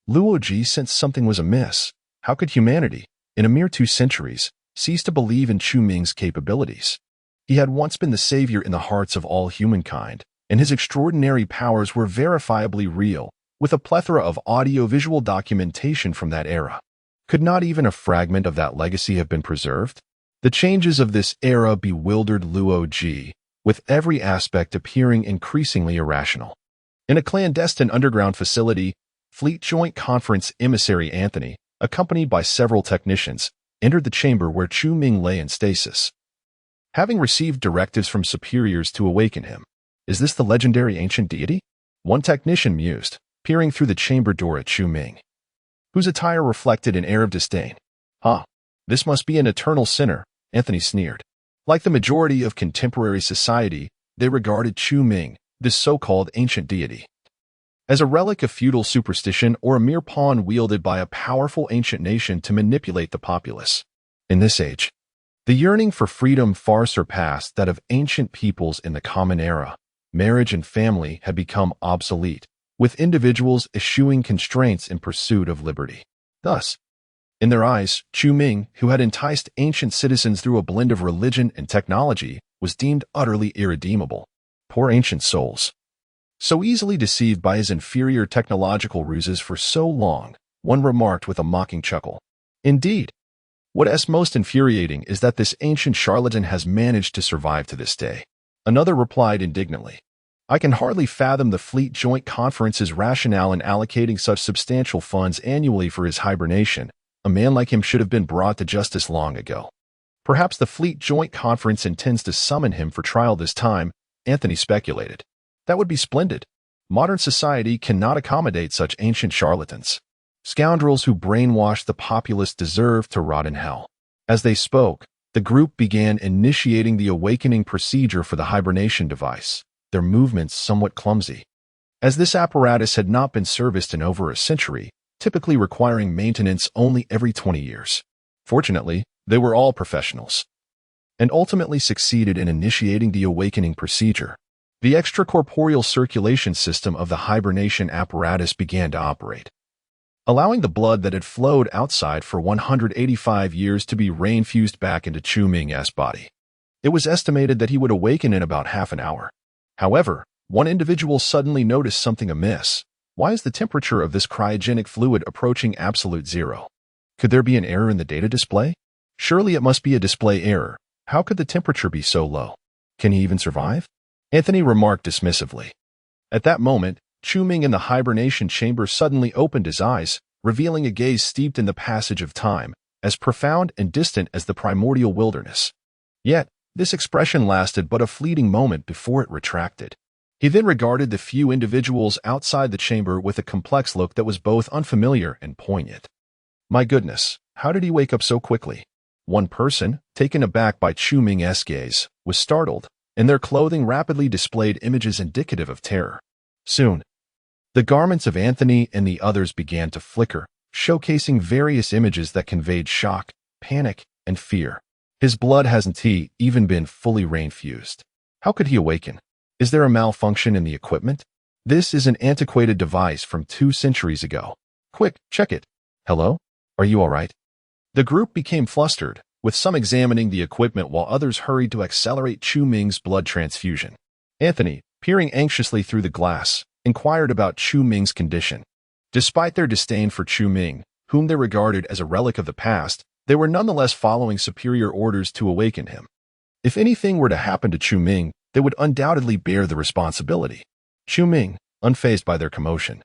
A: Luoji sensed something was amiss. How could humanity, in a mere 2 centuries, cease to believe in Chu Ming's capabilities? He had once been the savior in the hearts of all humankind, and his extraordinary powers were verifiably real, with a plethora of audio-visual documentation from that era. Could not even a fragment of that legacy have been preserved? The changes of this era bewildered Luo Ji, with every aspect appearing increasingly irrational. In a clandestine underground facility, Fleet Joint Conference emissary Anthony, accompanied by several technicians, entered the chamber where Chu Ming lay in stasis. Having received directives from superiors to awaken him, is this the legendary ancient deity? One technician mused, peering through the chamber door at Chu Ming, whose attire reflected an air of disdain. This must be an eternal sinner, Anthony sneered. Like the majority of contemporary society, they regarded Chu Ming, this so-called ancient deity, as a relic of feudal superstition or a mere pawn wielded by a powerful ancient nation to manipulate the populace. In this age, the yearning for freedom far surpassed that of ancient peoples in the Common Era. Marriage and family had become obsolete, with individuals eschewing constraints in pursuit of liberty. Thus, in their eyes, Chu Ming, who had enticed ancient citizens through a blend of religion and technology, was deemed utterly irredeemable. Poor ancient souls. So easily deceived by his inferior technological ruses for so long, one remarked with a mocking chuckle. Indeed, what is most infuriating is that this ancient charlatan has managed to survive to this day. Another replied indignantly, I can hardly fathom the Fleet Joint Conference's rationale in allocating such substantial funds annually for his hibernation. A man like him should have been brought to justice long ago. Perhaps the Fleet Joint Conference intends to summon him for trial this time, Anthony speculated. That would be splendid. Modern society cannot accommodate such ancient charlatans. Scoundrels who brainwash the populace deserve to rot in hell. As they spoke, the group began initiating the awakening procedure for the hibernation device, their movements somewhat clumsy. As this apparatus had not been serviced in over a century, typically requiring maintenance only every 20 years. Fortunately, they were all professionals, and ultimately succeeded in initiating the awakening procedure. The extracorporeal circulation system of the hibernation apparatus began to operate, allowing the blood that had flowed outside for 185 years to be rainfused back into Chu Ming's body. It was estimated that he would awaken in about half an hour. However, one individual suddenly noticed something amiss. Why is the temperature of this cryogenic fluid approaching absolute zero? Could there be an error in the data display? Surely it must be a display error. How could the temperature be so low? Can he even survive? Anthony remarked dismissively. At that moment, Chu Ming in the hibernation chamber suddenly opened his eyes, revealing a gaze steeped in the passage of time, as profound and distant as the primordial wilderness. Yet, this expression lasted but a fleeting moment before it retracted. He then regarded the few individuals outside the chamber with a complex look that was both unfamiliar and poignant. My goodness, how did he wake up so quickly? One person, taken aback by Chu Ming's gaze, was startled, and their clothing rapidly displayed images indicative of terror. Soon, the garments of Anthony and the others began to flicker, showcasing various images that conveyed shock, panic, and fear. His blood hasn't even been fully rain-fused. How could he awaken? Is there a malfunction in the equipment? This is an antiquated device from 2 centuries ago. Quick, check it. Hello? Are you all right? The group became flustered, with some examining the equipment while others hurried to accelerate Chu Ming's blood transfusion. Anthony, peering anxiously through the glass, inquired about Chu Ming's condition. Despite their disdain for Chu Ming, whom they regarded as a relic of the past, they were nonetheless following superior orders to awaken him. If anything were to happen to Chu Ming, they would undoubtedly bear the responsibility. Chu Ming, unfazed by their commotion,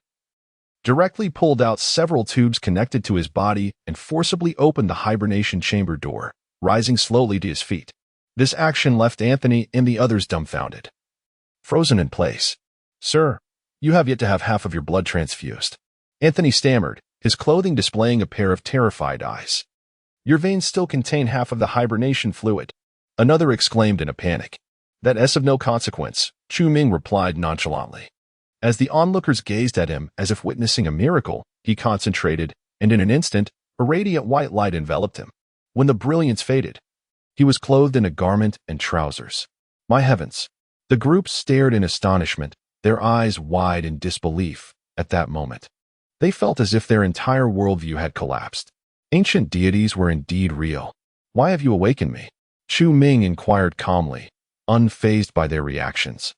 A: directly pulled out several tubes connected to his body and forcibly opened the hibernation chamber door, rising slowly to his feet. This action left Anthony and the others dumbfounded, frozen in place. Sir, you have yet to have half of your blood transfused. Anthony stammered, his clothing displaying a pair of terrified eyes. Your veins still contain half of the hibernation fluid. Another exclaimed in a panic. That is of no consequence, Chu Ming replied nonchalantly. As the onlookers gazed at him as if witnessing a miracle, he concentrated, and in an instant, a radiant white light enveloped him. When the brilliance faded, he was clothed in a garment and trousers. My heavens! The group stared in astonishment, their eyes wide in disbelief. At that moment, they felt as if their entire worldview had collapsed. Ancient deities were indeed real. Why have you awakened me? Chu Ming inquired calmly, unfazed by their reactions,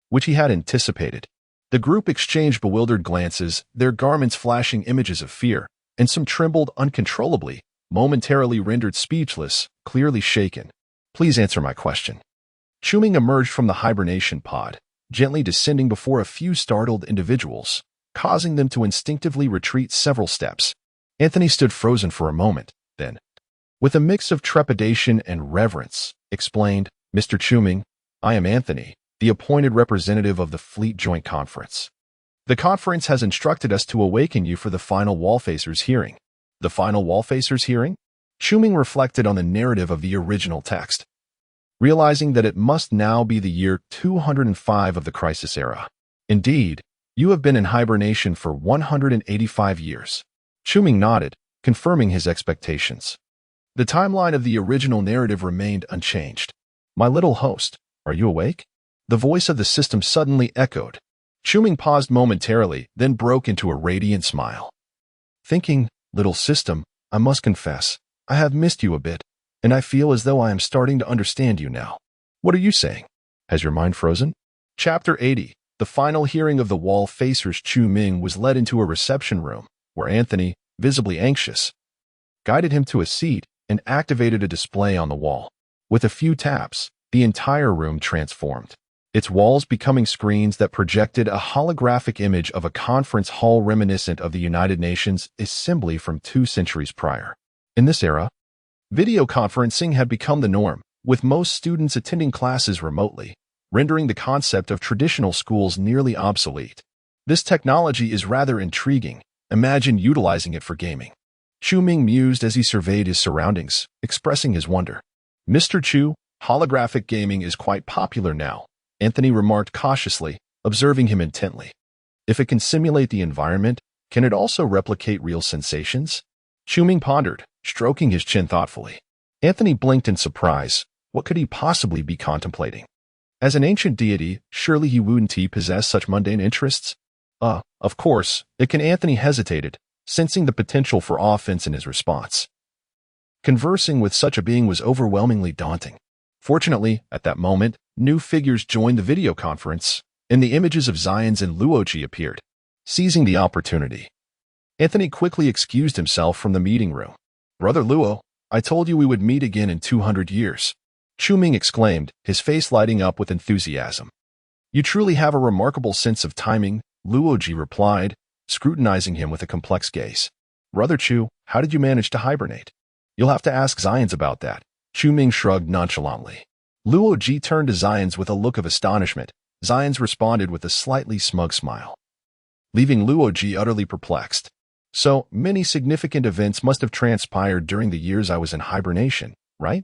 A: which he had anticipated. The group exchanged bewildered glances, their garments flashing images of fear, and some trembled uncontrollably, momentarily rendered speechless, clearly shaken. Please answer my question. Chuming emerged from the hibernation pod, gently descending before a few startled individuals, causing them to instinctively retreat several steps. Anthony stood frozen for a moment, then, with a mix of trepidation and reverence, explained, Mr. Chuming, I am Anthony, the appointed representative of the Fleet Joint Conference. The conference has instructed us to awaken you for the final Wallfacers hearing. The final Wallfacers hearing? Chuming reflected on the narrative of the original text, realizing that it must now be the year 205 of the Crisis Era. Indeed, you have been in hibernation for 185 years. Chuming nodded, confirming his expectations. The timeline of the original narrative remained unchanged. My little host, are you awake? The voice of the system suddenly echoed. Chuming paused momentarily, then broke into a radiant smile. Thinking, little system, I must confess, I have missed you a bit, and I feel as though I am starting to understand you now. What are you saying? Has your mind frozen? Chapter 80. The final hearing of the Wallfacers. Chuming was led into a reception room, where Anthony, visibly anxious, guided him to a seat and activated a display on the wall. With a few taps, the entire room transformed, its walls becoming screens that projected a holographic image of a conference hall reminiscent of the United Nations assembly from 2 centuries prior. In this era, video conferencing had become the norm, with most students attending classes remotely, rendering the concept of traditional schools nearly obsolete. This technology is rather intriguing. Imagine utilizing it for gaming. Chuming mused as he surveyed his surroundings, expressing his wonder. Mr. Chu, holographic gaming is quite popular now, Anthony remarked cautiously, observing him intently. If it can simulate the environment, can it also replicate real sensations? Chuming pondered, stroking his chin thoughtfully. Anthony blinked in surprise. What could he possibly be contemplating? As an ancient deity, surely he wouldn't possess such mundane interests? Of course, it can. Anthony hesitated, sensing the potential for offense in his response. Conversing with such a being was overwhelmingly daunting. Fortunately, at that moment, new figures joined the video conference, and the images of Zions and Luoji appeared. Seizing the opportunity, Anthony quickly excused himself from the meeting room. Brother Luo, I told you we would meet again in 200 years. Chuming exclaimed, his face lighting up with enthusiasm. You truly have a remarkable sense of timing, Luoji replied, scrutinizing him with a complex gaze. Brother Chu, how did you manage to hibernate? You'll have to ask Zions about that. Chuming shrugged nonchalantly. Luoji turned to Zions with a look of astonishment. Zions responded with a slightly smug smile, leaving Luoji utterly perplexed. So, many significant events must have transpired during the years I was in hibernation, right?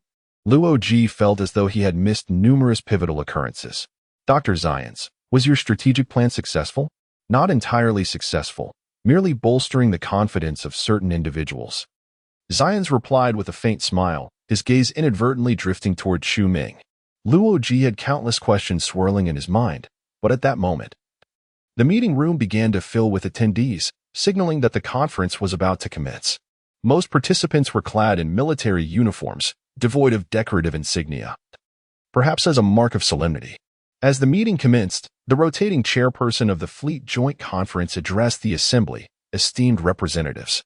A: Luoji felt as though he had missed numerous pivotal occurrences. Dr. Zions, was your strategic plan successful? Not entirely successful, merely bolstering the confidence of certain individuals. Zions replied with a faint smile, his gaze inadvertently drifting toward Chuming. Luoji had countless questions swirling in his mind, but at that moment, the meeting room began to fill with attendees, signaling that the conference was about to commence. Most participants were clad in military uniforms, devoid of decorative insignia, perhaps as a mark of solemnity. As the meeting commenced, the rotating chairperson of the Fleet Joint Conference addressed the assembly, esteemed representatives.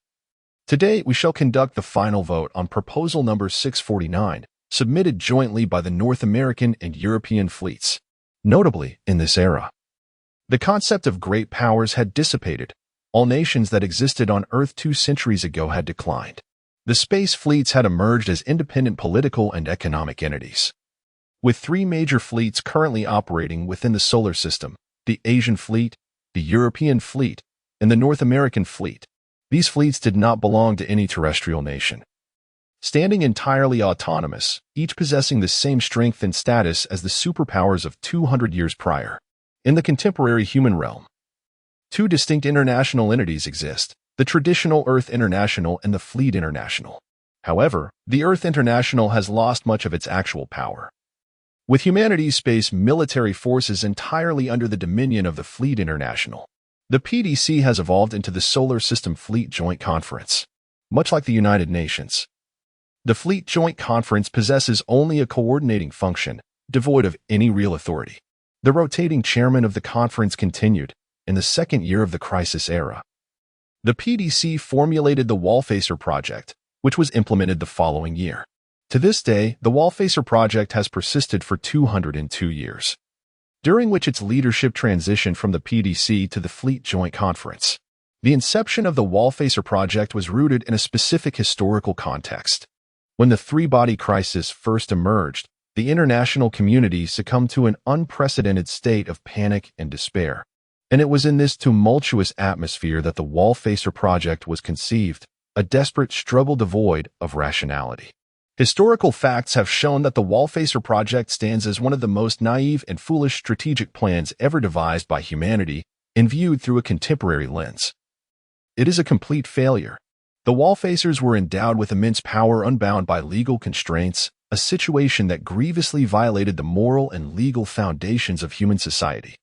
A: Today, we shall conduct the final vote on proposal number 649, submitted jointly by the North American and European fleets. Notably, in this era, the concept of great powers had dissipated. All nations that existed on Earth 2 centuries ago had declined. The space fleets had emerged as independent political and economic entities. With 3 major fleets currently operating within the solar system, the Asian fleet, the European fleet, and the North American fleet. These fleets did not belong to any terrestrial nation, standing entirely autonomous, each possessing the same strength and status as the superpowers of 200 years prior. In the contemporary human realm, 2 distinct international entities exist, the traditional Earth International and the Fleet International. However, the Earth International has lost much of its actual power, with humanity's space military forces entirely under the dominion of the Fleet International. The PDC has evolved into the Solar System Fleet Joint Conference. Much like the United Nations, the Fleet Joint Conference possesses only a coordinating function, devoid of any real authority. The rotating chairman of the conference continued, in the second year of the crisis era. The PDC formulated the Wallfacer project, which was implemented the following year. To this day, the Wallfacer project has persisted for 202 years, during which its leadership transitioned from the PDC to the Fleet Joint Conference. The inception of the Wallfacer project was rooted in a specific historical context. When the three-body crisis first emerged, the international community succumbed to an unprecedented state of panic and despair. And it was in this tumultuous atmosphere that the Wallfacer project was conceived, a desperate struggle devoid of rationality. Historical facts have shown that the Wallfacer project stands as one of the most naive and foolish strategic plans ever devised by humanity and viewed through a contemporary lens. It is a complete failure. The Wallfacers were endowed with immense power unbound by legal constraints, a situation that grievously violated the moral and legal foundations of human society.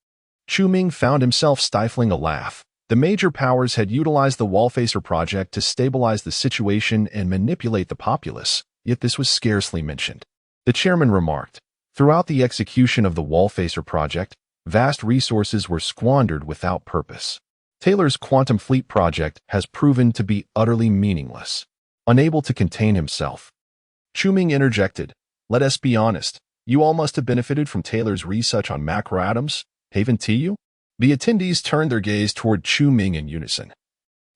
A: Chu Ming found himself stifling a laugh. The major powers had utilized the Wallfacer project to stabilize the situation and manipulate the populace, yet this was scarcely mentioned. The chairman remarked, "Throughout the execution of the Wallfacer project, vast resources were squandered without purpose. Taylor's Quantum Fleet project has proven to be utterly meaningless." Unable to contain himself, Chu Ming interjected, "Let us be honest, you all must have benefited from Taylor's research on macroatoms, haven't you?" The attendees turned their gaze toward Chu Ming in unison,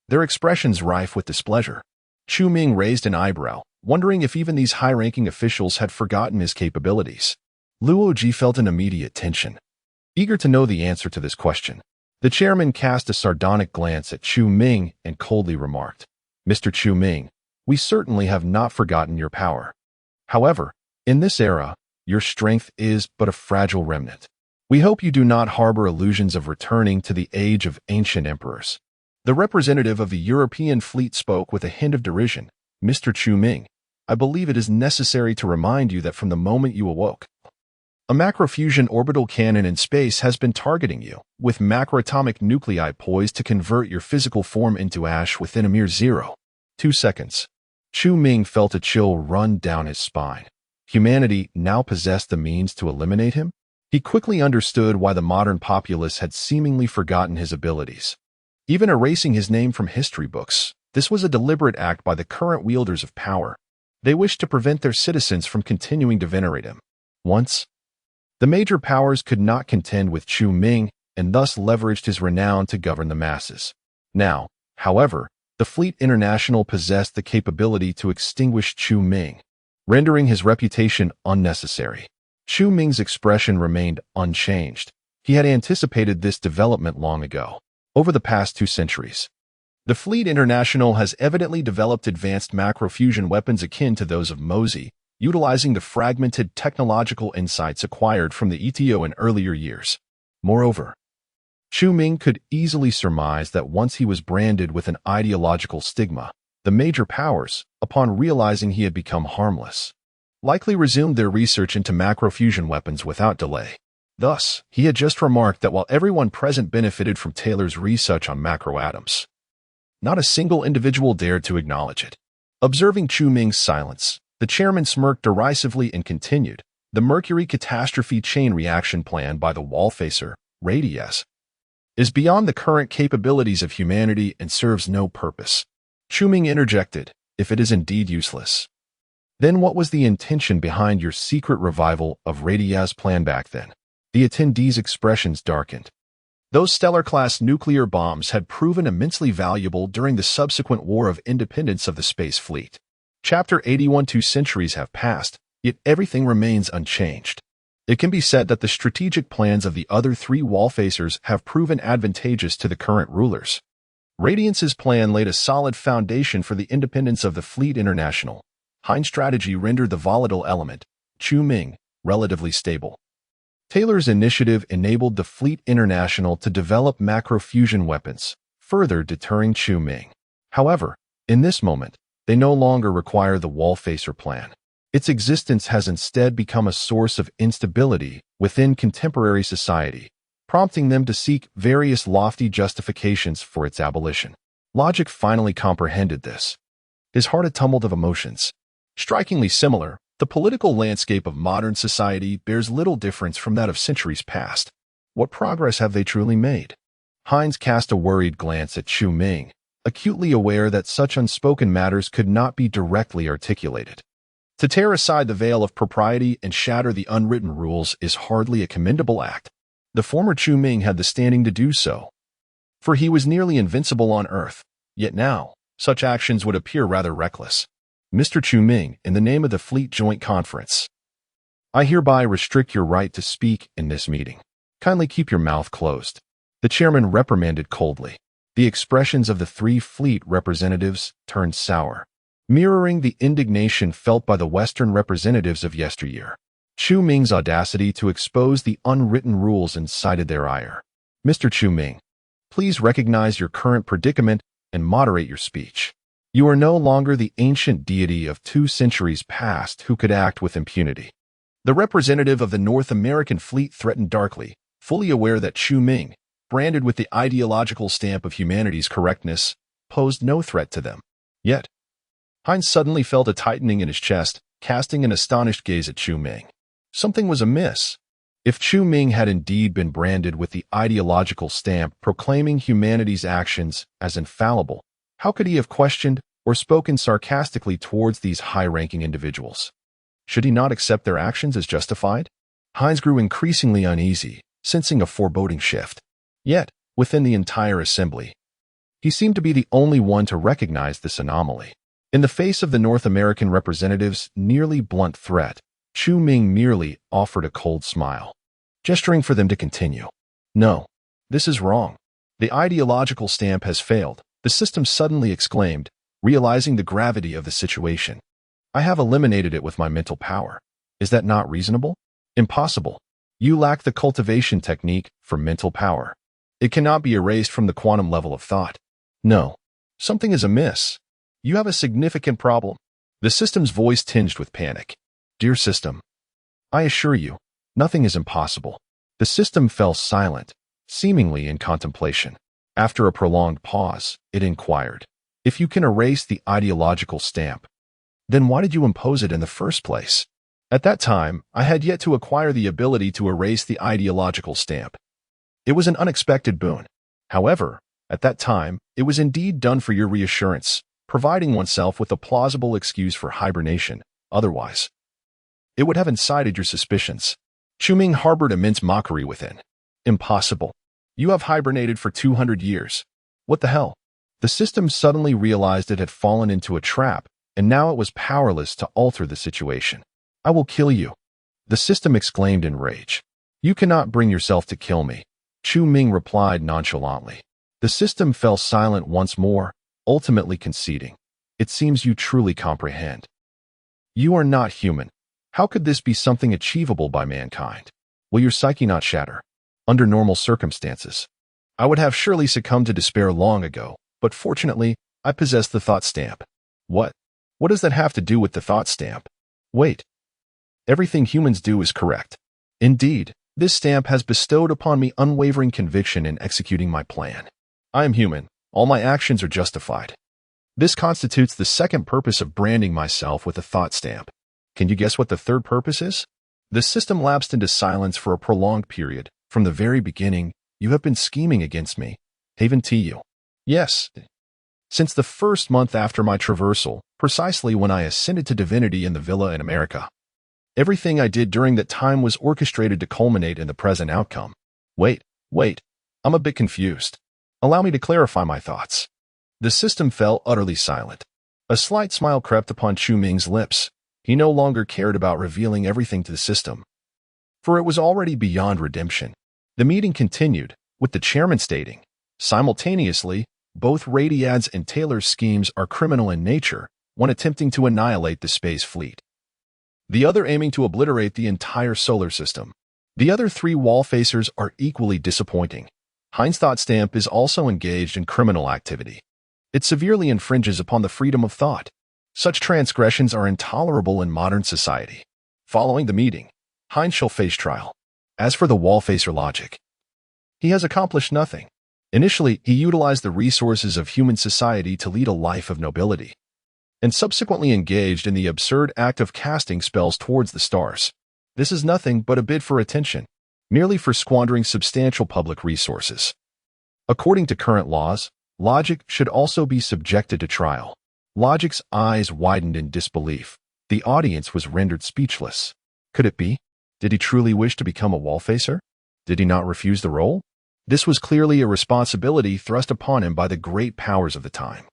A: their expressions rife with displeasure. Chu Ming raised an eyebrow, wondering if even these high-ranking officials had forgotten his capabilities. Luo Ji felt an immediate tension, eager to know the answer to this question. The chairman cast a sardonic glance at Chu Ming and coldly remarked, "Mr. Chu Ming, we certainly have not forgotten your power. However, in this era, your strength is but a fragile remnant. We hope you do not harbor illusions of returning to the age of ancient emperors." The representative of the European fleet spoke with a hint of derision. "Mr. Chu Ming, I believe it is necessary to remind you that from the moment you awoke, a macrofusion orbital cannon in space has been targeting you, with macroatomic nuclei poised to convert your physical form into ash within a mere 0.2 seconds. Chu Ming felt a chill run down his spine. Humanity now possessed the means to eliminate him? He quickly understood why the modern populace had seemingly forgotten his abilities, even erasing his name from history books. This was a deliberate act by the current wielders of power. They wished to prevent their citizens from continuing to venerate him. Once, the major powers could not contend with Chu Ming and thus leveraged his renown to govern the masses. Now, however, the Fleet International possessed the capability to extinguish Chu Ming, rendering his reputation unnecessary. Chu Ming's expression remained unchanged. He had anticipated this development long ago. Over the past 2 centuries, the Fleet International has evidently developed advanced macrofusion weapons akin to those of Mosey, utilizing the fragmented technological insights acquired from the ETO in earlier years. Moreover, Chu Ming could easily surmise that once he was branded with an ideological stigma, the major powers, upon realizing he had become harmless, likely resumed their research into macrofusion weapons without delay. Thus, he had just remarked that while everyone present benefited from Taylor's research on macroatoms, not a single individual dared to acknowledge it. Observing Chu Ming's silence, the chairman smirked derisively and continued, "The Mercury catastrophe chain reaction plan by the Wallfacer, Radius, is beyond the current capabilities of humanity and serves no purpose." Chu Ming interjected, "If it is indeed useless, then what was the intention behind your secret revival of Radius' plan back then?" The attendees' expressions darkened. Those stellar-class nuclear bombs had proven immensely valuable during the subsequent War of Independence of the Space Fleet. Chapter 81. 2 centuries have passed, yet everything remains unchanged. It can be said that the strategic plans of the other 3 Wallfacers have proven advantageous to the current rulers. Radiance's plan laid a solid foundation for the independence of the Fleet International. Hein's strategy rendered the volatile element, Chu Ming, relatively stable. Taylor's initiative enabled the Fleet International to develop macrofusion weapons, further deterring Chu Ming. However, in this moment, they no longer require the Wallfacer plan. Its existence has instead become a source of instability within contemporary society, prompting them to seek various lofty justifications for its abolition. Logic finally comprehended this. His heart a tumult of emotions. Strikingly similar, the political landscape of modern society bears little difference from that of centuries past. What progress have they truly made? Heinz cast a worried glance at Chu Ming, acutely aware that such unspoken matters could not be directly articulated. To tear aside the veil of propriety and shatter the unwritten rules is hardly a commendable act. The former Chu Ming had the standing to do so, for he was nearly invincible on Earth, yet now, such actions would appear rather reckless. Mr. Chu Ming, in the name of the Fleet Joint Conference, I hereby restrict your right to speak in this meeting. Kindly keep your mouth closed. The chairman reprimanded coldly. The expressions of the three fleet representatives turned sour, mirroring the indignation felt by the Western representatives of yesteryear. Chu Ming's audacity to expose the unwritten rules incited their ire. Mr. Chu Ming, please recognize your current predicament and moderate your speech. You are no longer the ancient deity of 2 centuries past who could act with impunity. The representative of the North American fleet threatened darkly, fully aware that Chu Ming, branded with the ideological stamp of humanity's correctness, posed no threat to them. Yet, Heinz suddenly felt a tightening in his chest, casting an astonished gaze at Chu Ming. Something was amiss. If Chu Ming had indeed been branded with the ideological stamp proclaiming humanity's actions as infallible, how could he have questioned or spoken sarcastically towards these high-ranking individuals? Should he not accept their actions as justified? Heinz grew increasingly uneasy, sensing a foreboding shift. Yet, within the entire assembly, he seemed to be the only one to recognize this anomaly. In the face of the North American representative's nearly blunt threat, Chu Ming merely offered a cold smile, gesturing for them to continue. No, this is wrong. The ideological stamp has failed, the system suddenly exclaimed, realizing the gravity of the situation. I have eliminated it with my mental power. Is that not reasonable? Impossible. You lack the cultivation technique for mental power. It cannot be erased from the quantum level of thought. No, something is amiss. You have a significant problem. The system's voice tinged with panic. Dear system, I assure you, nothing is impossible. The system fell silent, seemingly in contemplation. After a prolonged pause, it inquired, if you can erase the ideological stamp, then why did you impose it in the first place? At that time, I had yet to acquire the ability to erase the ideological stamp. It was an unexpected boon. However, at that time, it was indeed done for your reassurance, providing oneself with a plausible excuse for hibernation. Otherwise, it would have incited your suspicions. Chu Ming harbored immense mockery within. Impossible. You have hibernated for 200 years. What the hell? The system suddenly realized it had fallen into a trap, and now it was powerless to alter the situation. I will kill you. The system exclaimed in rage. You cannot bring yourself to kill me. Chu Ming replied nonchalantly. The system fell silent once more, ultimately conceding. It seems you truly comprehend. You are not human. How could this be something achievable by mankind? Will your psyche not shatter? Under normal circumstances, I would have surely succumbed to despair long ago, but fortunately, I possess the thought stamp. What? What does that have to do with the thought stamp? Wait. Everything humans do is correct. Indeed, this stamp has bestowed upon me unwavering conviction in executing my plan. I am human. All my actions are justified. This constitutes the second purpose of branding myself with a thought stamp. Can you guess what the third purpose is? The system lapsed into silence for a prolonged period. From the very beginning, you have been scheming against me. Haven to you. Yes. Since the first month after my traversal, precisely when I ascended to divinity in the villa in America. Everything I did during that time was orchestrated to culminate in the present outcome. Wait, I'm a bit confused. Allow me to clarify my thoughts. The system fell utterly silent. A slight smile crept upon Chu Ming's lips. He no longer cared about revealing everything to the system, for it was already beyond redemption. The meeting continued, with the chairman stating, simultaneously, both Radiad's and Taylor's schemes are criminal in nature, one attempting to annihilate the space fleet, the other aiming to obliterate the entire solar system. The other 3 wall-facers are equally disappointing. Heinz Thought Stamp is also engaged in criminal activity. It severely infringes upon the freedom of thought. Such transgressions are intolerable in modern society. Following the meeting, Heinz shall face trial. As for the wall-facer logic, he has accomplished nothing. Initially, he utilized the resources of human society to lead a life of nobility, and subsequently engaged in the absurd act of casting spells towards the stars. This is nothing but a bid for attention, merely for squandering substantial public resources. According to current laws, logic should also be subjected to trial. Logic's eyes widened in disbelief. The audience was rendered speechless. Could it be? Did he truly wish to become a wall-facer? Did he not refuse the role? This was clearly a responsibility thrust upon him by the great powers of the time,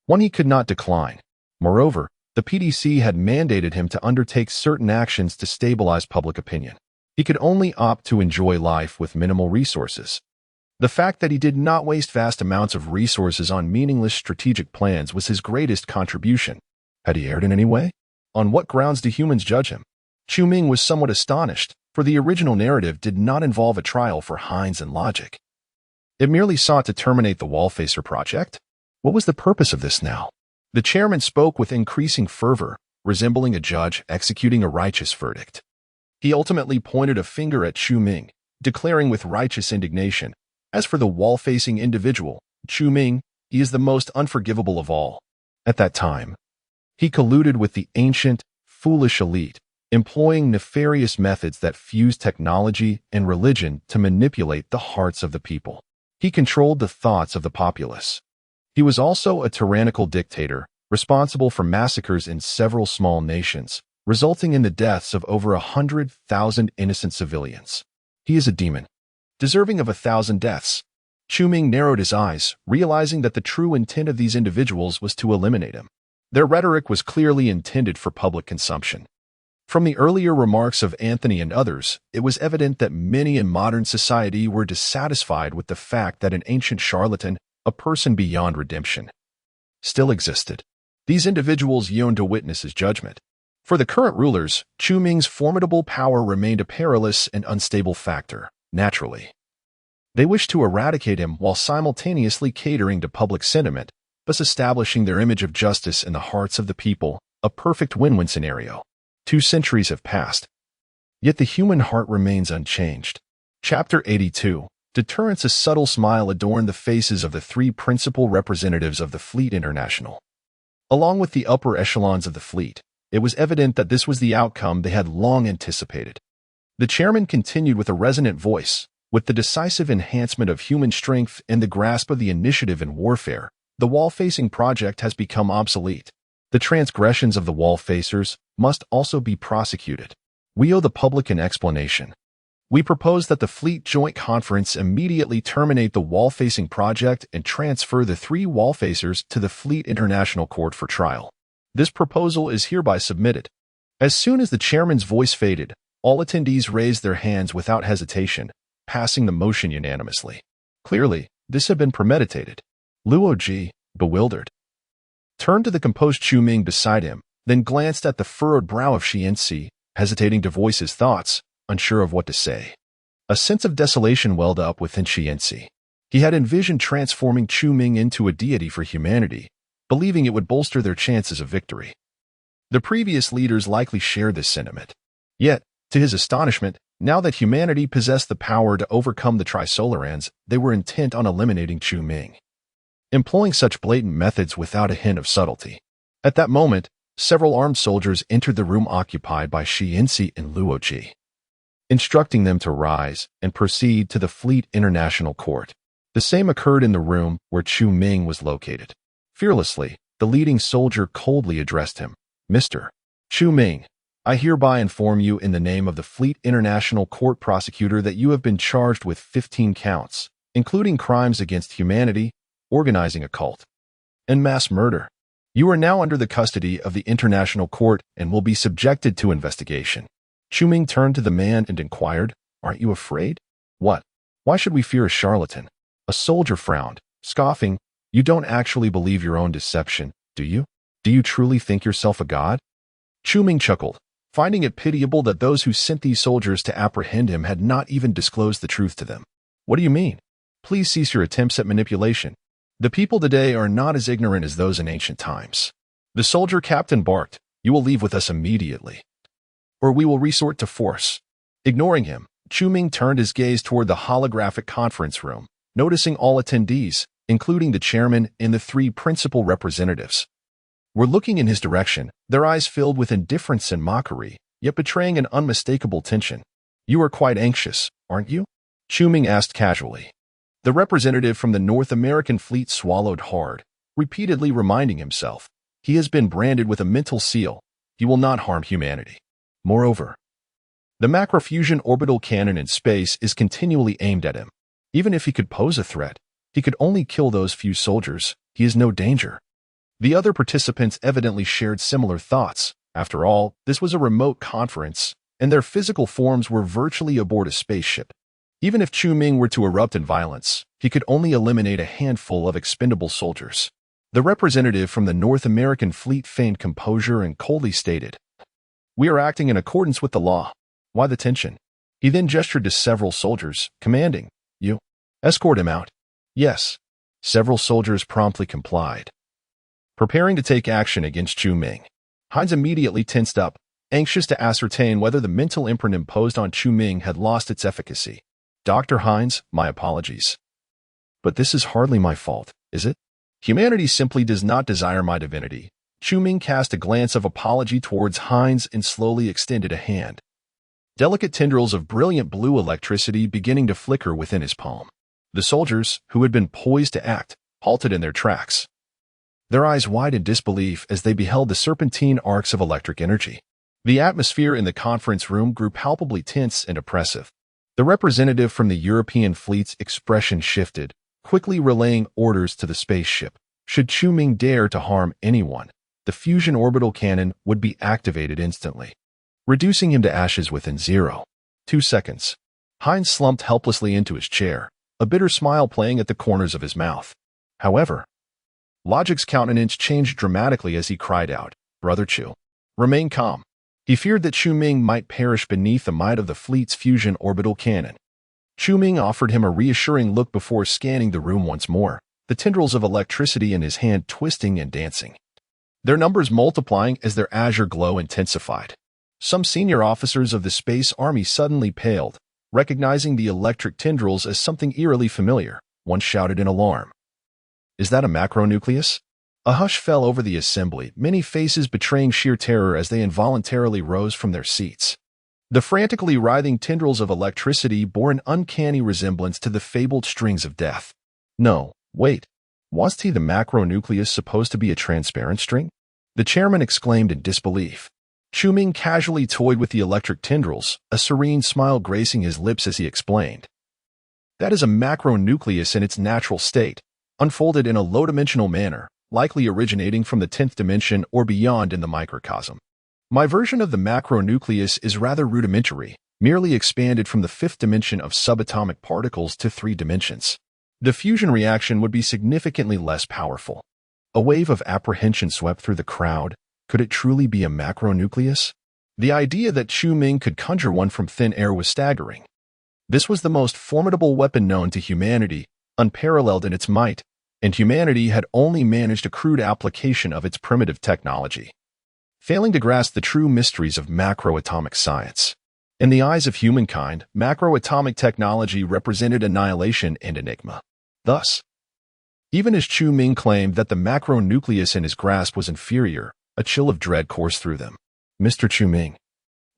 A: one he could not decline. Moreover, the PDC had mandated him to undertake certain actions to stabilize public opinion. He could only opt to enjoy life with minimal resources. The fact that he did not waste vast amounts of resources on meaningless strategic plans was his greatest contribution. Had he erred in any way? On what grounds do humans judge him? Chu Ming was somewhat astonished, for the original narrative did not involve a trial for Hines and logic. It merely sought to terminate the Wallfacer project. What was the purpose of this now? The chairman spoke with increasing fervor, resembling a judge executing a righteous verdict. He ultimately pointed a finger at Chu Ming, declaring with righteous indignation, "As for the wall-facing individual, Chu Ming, he is the most unforgivable of all." At that time, he colluded with the ancient, foolish elite, employing nefarious methods that fused technology and religion to manipulate the hearts of the people. He controlled the thoughts of the populace. He was also a tyrannical dictator, responsible for massacres in several small nations, resulting in the deaths of over 100,000 innocent civilians. He is a demon, deserving of 1,000 deaths. Chu Ming narrowed his eyes, realizing that the true intent of these individuals was to eliminate him. Their rhetoric was clearly intended for public consumption. From the earlier remarks of Anthony and others, it was evident that many in modern society were dissatisfied with the fact that an ancient charlatan, a person beyond redemption, still existed. These individuals yearned to witness his judgment. For the current rulers, Chu Ming's formidable power remained a perilous and unstable factor, naturally. They wished to eradicate him while simultaneously catering to public sentiment, thus establishing their image of justice in the hearts of the people, a perfect win-win scenario. 2 centuries have passed, yet the human heart remains unchanged. Chapter 82. Deterrence. A subtle smile adorned the faces of the 3 principal representatives of the Fleet International. Along with the upper echelons of the fleet, it was evident that this was the outcome they had long anticipated. The chairman continued with a resonant voice, "With the decisive enhancement of human strength and the grasp of the initiative in warfare, the wall-facing project has become obsolete. The transgressions of the wall-facers must also be prosecuted. We owe the public an explanation. We propose that the Fleet Joint Conference immediately terminate the wall-facing project and transfer the 3 wall-facers to the Fleet International Court for trial. This proposal is hereby submitted." As soon as the chairman's voice faded, all attendees raised their hands without hesitation, passing the motion unanimously. Clearly, this had been premeditated. Luo Ji, bewildered, turned to the composed Chu Ming beside him, then glanced at the furrowed brow of Xianxi, hesitating to voice his thoughts, unsure of what to say. A sense of desolation welled up within Xianxi. He had envisioned transforming Chu Ming into a deity for humanity, believing it would bolster their chances of victory. The previous leaders likely shared this sentiment. Yet, to his astonishment, now that humanity possessed the power to overcome the Trisolarans, they were intent on eliminating Chu Ming, employing such blatant methods without a hint of subtlety. At that moment, several armed soldiers entered the room occupied by Xianxi and Luo Ji, instructing them to rise and proceed to the Fleet International Court. The same occurred in the room where Chu Ming was located. Fearlessly, the leading soldier coldly addressed him, "Mr. Chu Ming, I hereby inform you in the name of the Fleet International Court prosecutor that you have been charged with 15 counts, including crimes against humanity, organizing a cult, and mass murder. You are now under the custody of the International Court and will be subjected to investigation." Chu Ming turned to the man and inquired, "Aren't you afraid?" "What? Why should we fear a charlatan?" A soldier frowned, scoffing, "You don't actually believe your own deception, do you? Do you truly think yourself a god?" Chu Ming chuckled, finding it pitiable that those who sent these soldiers to apprehend him had not even disclosed the truth to them. "What do you mean? Please cease your attempts at manipulation. The people today are not as ignorant as those in ancient times." The soldier captain barked, "You will leave with us immediately, or we will resort to force." Ignoring him, Chu Ming turned his gaze toward the holographic conference room, noticing all attendees, including the chairman and the 3 principal representatives, were looking in his direction, their eyes filled with indifference and mockery, yet betraying an unmistakable tension. "You are quite anxious, aren't you?" Chu Ming asked casually. The representative from the North American fleet swallowed hard, repeatedly reminding himself, he has been branded with a mental seal. He will not harm humanity. Moreover, the macrofusion orbital cannon in space is continually aimed at him. Even if he could pose a threat, he could only kill those few soldiers. He is no danger. The other participants evidently shared similar thoughts. After all, this was a remote conference, and their physical forms were virtually aboard a spaceship. Even if Chu Ming were to erupt in violence, he could only eliminate a handful of expendable soldiers. The representative from the North American fleet feigned composure and coldly stated, "We are acting in accordance with the law. Why the tension?" He then gestured to several soldiers, commanding, "You, escort him out." Yes. Several soldiers promptly complied. Preparing to take action against Chu Ming, Hines immediately tensed up, anxious to ascertain whether the mental imprint imposed on Chu Ming had lost its efficacy. "Dr. Hines, my apologies. But this is hardly my fault, is it? Humanity simply does not desire my divinity." Chu Ming cast a glance of apology towards Hines and slowly extended a hand. Delicate tendrils of brilliant blue electricity beginning to flicker within his palm. The soldiers, who had been poised to act, halted in their tracks, their eyes wide in disbelief as they beheld the serpentine arcs of electric energy. The atmosphere in the conference room grew palpably tense and oppressive. The representative from the European fleet's expression shifted, quickly relaying orders to the spaceship. Should Chu Ming dare to harm anyone, the fusion orbital cannon would be activated instantly, reducing him to ashes within 0.2 seconds. Hines slumped helplessly into his chair, a bitter smile playing at the corners of his mouth. However, Logic's countenance changed dramatically as he cried out, "Brother Chu, remain calm." He feared that Chu Ming might perish beneath the might of the fleet's fusion orbital cannon. Chu Ming offered him a reassuring look before scanning the room once more, the tendrils of electricity in his hand twisting and dancing, their numbers multiplying as their azure glow intensified. Some senior officers of the Space Army suddenly paled, recognizing the electric tendrils as something eerily familiar. One shouted in alarm, "Is that a macronucleus?" A hush fell over the assembly, many faces betraying sheer terror as they involuntarily rose from their seats. The frantically writhing tendrils of electricity bore an uncanny resemblance to the fabled strings of death. No, wait. Wasn't the macronucleus supposed to be a transparent string? The chairman exclaimed in disbelief. Chu Ming casually toyed with the electric tendrils, a serene smile gracing his lips as he explained. "That is a macronucleus in its natural state, unfolded in a low-dimensional manner, likely originating from the 10th dimension or beyond in the microcosm. My version of the macronucleus is rather rudimentary, merely expanded from the 5th dimension of subatomic particles to 3 dimensions. The fusion reaction would be significantly less powerful." A wave of apprehension swept through the crowd. Could it truly be a macronucleus? The idea that Chu Ming could conjure one from thin air was staggering. This was the most formidable weapon known to humanity, unparalleled in its might, and humanity had only managed a crude application of its primitive technology, failing to grasp the true mysteries of macroatomic science. In the eyes of humankind, macroatomic technology represented annihilation and enigma. Thus, even as Chu Ming claimed that the macronucleus in his grasp was inferior, a chill of dread coursed through them. "Mr. Chu Ming,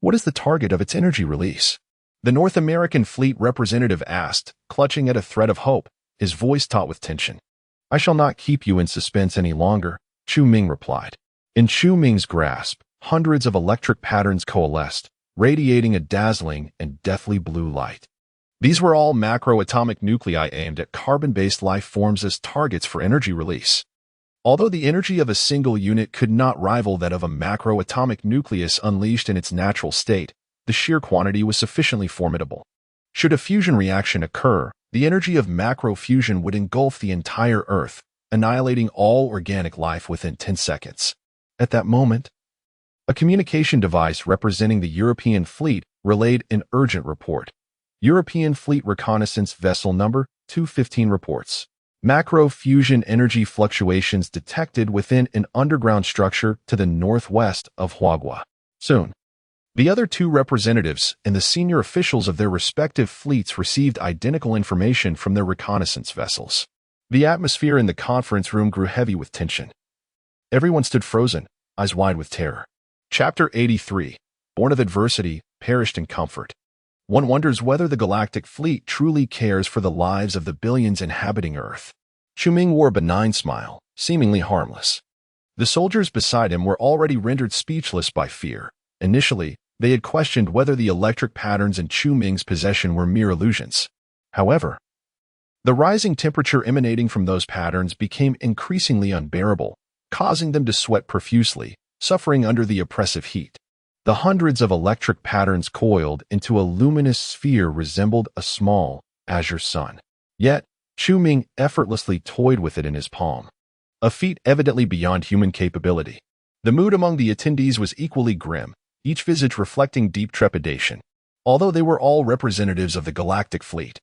A: what is the target of its energy release?" The North American fleet representative asked, clutching at a thread of hope, his voice taut with tension. "I shall not keep you in suspense any longer," Chu Ming replied. In Chu Ming's grasp, hundreds of electric patterns coalesced, radiating a dazzling and deathly blue light. These were all macroatomic nuclei aimed at carbon-based life forms as targets for energy release. Although the energy of a single unit could not rival that of a macroatomic nucleus unleashed in its natural state, the sheer quantity was sufficiently formidable. Should a fusion reaction occur, the energy of macrofusion would engulf the entire Earth, annihilating all organic life within 10 seconds. At that moment, a communication device representing the European fleet relayed an urgent report. European Fleet Reconnaissance Vessel Number 215 reports. Macro-fusion energy fluctuations detected within an underground structure to the northwest of Huagua. Soon, the other two representatives and the senior officials of their respective fleets received identical information from their reconnaissance vessels. The atmosphere in the conference room grew heavy with tension. Everyone stood frozen, eyes wide with terror. Chapter 83. Born of adversity, perished in comfort. One wonders whether the Galactic Fleet truly cares for the lives of the billions inhabiting Earth. Chu-Ming wore a benign smile, seemingly harmless. The soldiers beside him were already rendered speechless by fear. Initially, they had questioned whether the electric patterns in Chu-Ming's possession were mere illusions. However, the rising temperature emanating from those patterns became increasingly unbearable, causing them to sweat profusely, suffering under the oppressive heat. The hundreds of electric patterns coiled into a luminous sphere resembled a small, azure sun. Yet, Chu-Ming effortlessly toyed with it in his palm, a feat evidently beyond human capability. The mood among the attendees was equally grim, each visage reflecting deep trepidation, although they were all representatives of the Galactic Fleet.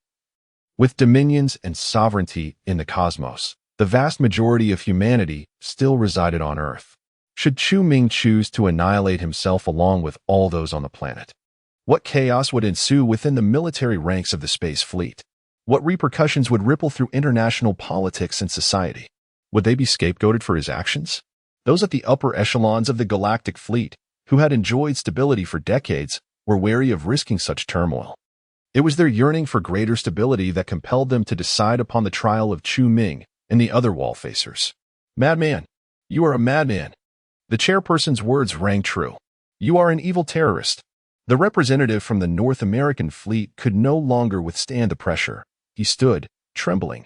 A: With dominions and sovereignty in the cosmos, the vast majority of humanity still resided on Earth. Should Chu-Ming choose to annihilate himself along with all those on the planet? What chaos would ensue within the military ranks of the space fleet? What repercussions would ripple through international politics and society? Would they be scapegoated for his actions? Those at the upper echelons of the Galactic Fleet, who had enjoyed stability for decades, were wary of risking such turmoil. It was their yearning for greater stability that compelled them to decide upon the trial of Chu-Ming and the other wall-facers. Madman! You are a madman! The chairperson's words rang true. You are an evil terrorist. The representative from the North American fleet could no longer withstand the pressure. He stood, trembling,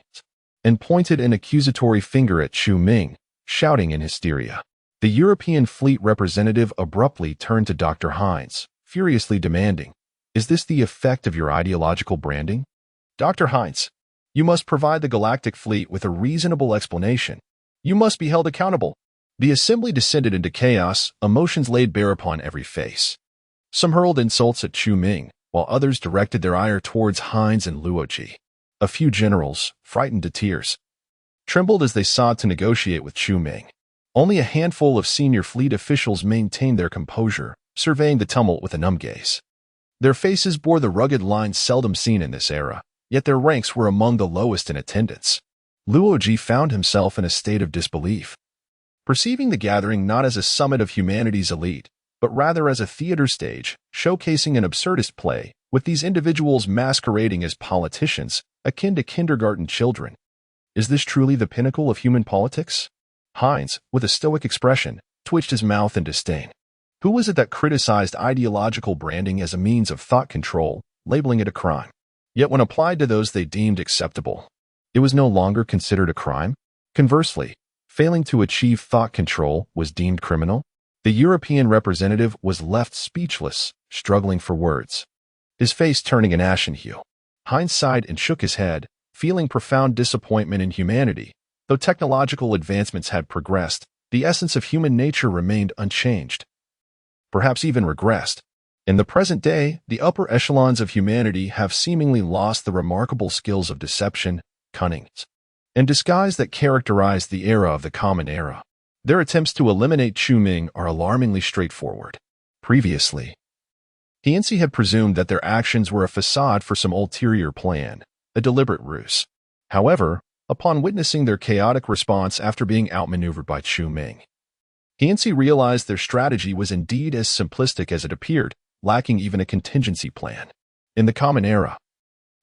A: and pointed an accusatory finger at Chu-Ming, shouting in hysteria. The European fleet representative abruptly turned to Dr. Hines, furiously demanding, "Is this the effect of your ideological branding? Dr. Hines, you must provide the Galactic Fleet with a reasonable explanation. You must be held accountable." The assembly descended into chaos, emotions laid bare upon every face. Some hurled insults at Chu-Ming, while others directed their ire towards Hines and Luoji. A few generals, frightened to tears, trembled as they sought to negotiate with Chu-Ming. Only a handful of senior fleet officials maintained their composure, surveying the tumult with a numb gaze. Their faces bore the rugged lines seldom seen in this era, yet their ranks were among the lowest in attendance. Luoji found himself in a state of disbelief. Perceiving the gathering not as a summit of humanity's elite, but rather as a theater stage, showcasing an absurdist play, with these individuals masquerading as politicians, akin to kindergarten children. Is this truly the pinnacle of human politics? Hines, with a stoic expression, twitched his mouth in disdain. Who was it that criticized ideological branding as a means of thought control, labeling it a crime? Yet when applied to those they deemed acceptable, it was no longer considered a crime? Conversely, failing to achieve thought control was deemed criminal? The European representative was left speechless, struggling for words, his face turning an ashen hue. Hines sighed and shook his head, feeling profound disappointment in humanity. Though technological advancements had progressed, the essence of human nature remained unchanged, perhaps even regressed. In the present day, the upper echelons of humanity have seemingly lost the remarkable skills of deception, cunning, and disguise that characterized the era of the Common Era. Their attempts to eliminate Chu-Ming are alarmingly straightforward. Previously, Tianzi had presumed that their actions were a facade for some ulterior plan, a deliberate ruse. However, upon witnessing their chaotic response after being outmaneuvered by Chu-Ming, Tianzi realized their strategy was indeed as simplistic as it appeared, lacking even a contingency plan. In the Common Era,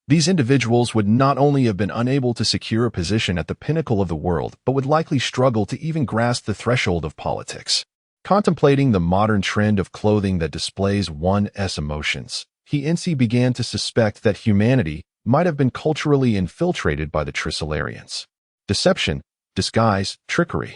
A: these individuals would not only have been unable to secure a position at the pinnacle of the world, but would likely struggle to even grasp the threshold of politics. Contemplating the modern trend of clothing that displays one's emotions, Tianzi began to suspect that humanity might have been culturally infiltrated by the Trisolarians. Deception, disguise, trickery,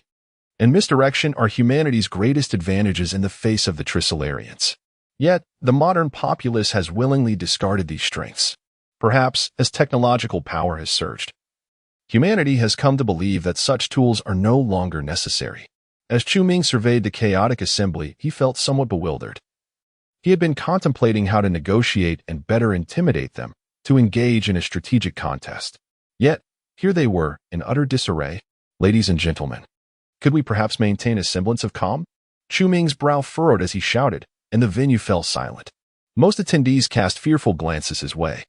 A: and misdirection are humanity's greatest advantages in the face of the Trisolarians. Yet, the modern populace has willingly discarded these strengths. Perhaps, as technological power has surged, humanity has come to believe that such tools are no longer necessary. As Chu-Ming surveyed the chaotic assembly, he felt somewhat bewildered. He had been contemplating how to negotiate and better intimidate them, to engage in a strategic contest. Yet, here they were, in utter disarray. Ladies and gentlemen, could we perhaps maintain a semblance of calm? Chu-Ming's brow furrowed as he shouted, and the venue fell silent. Most attendees cast fearful glances his way,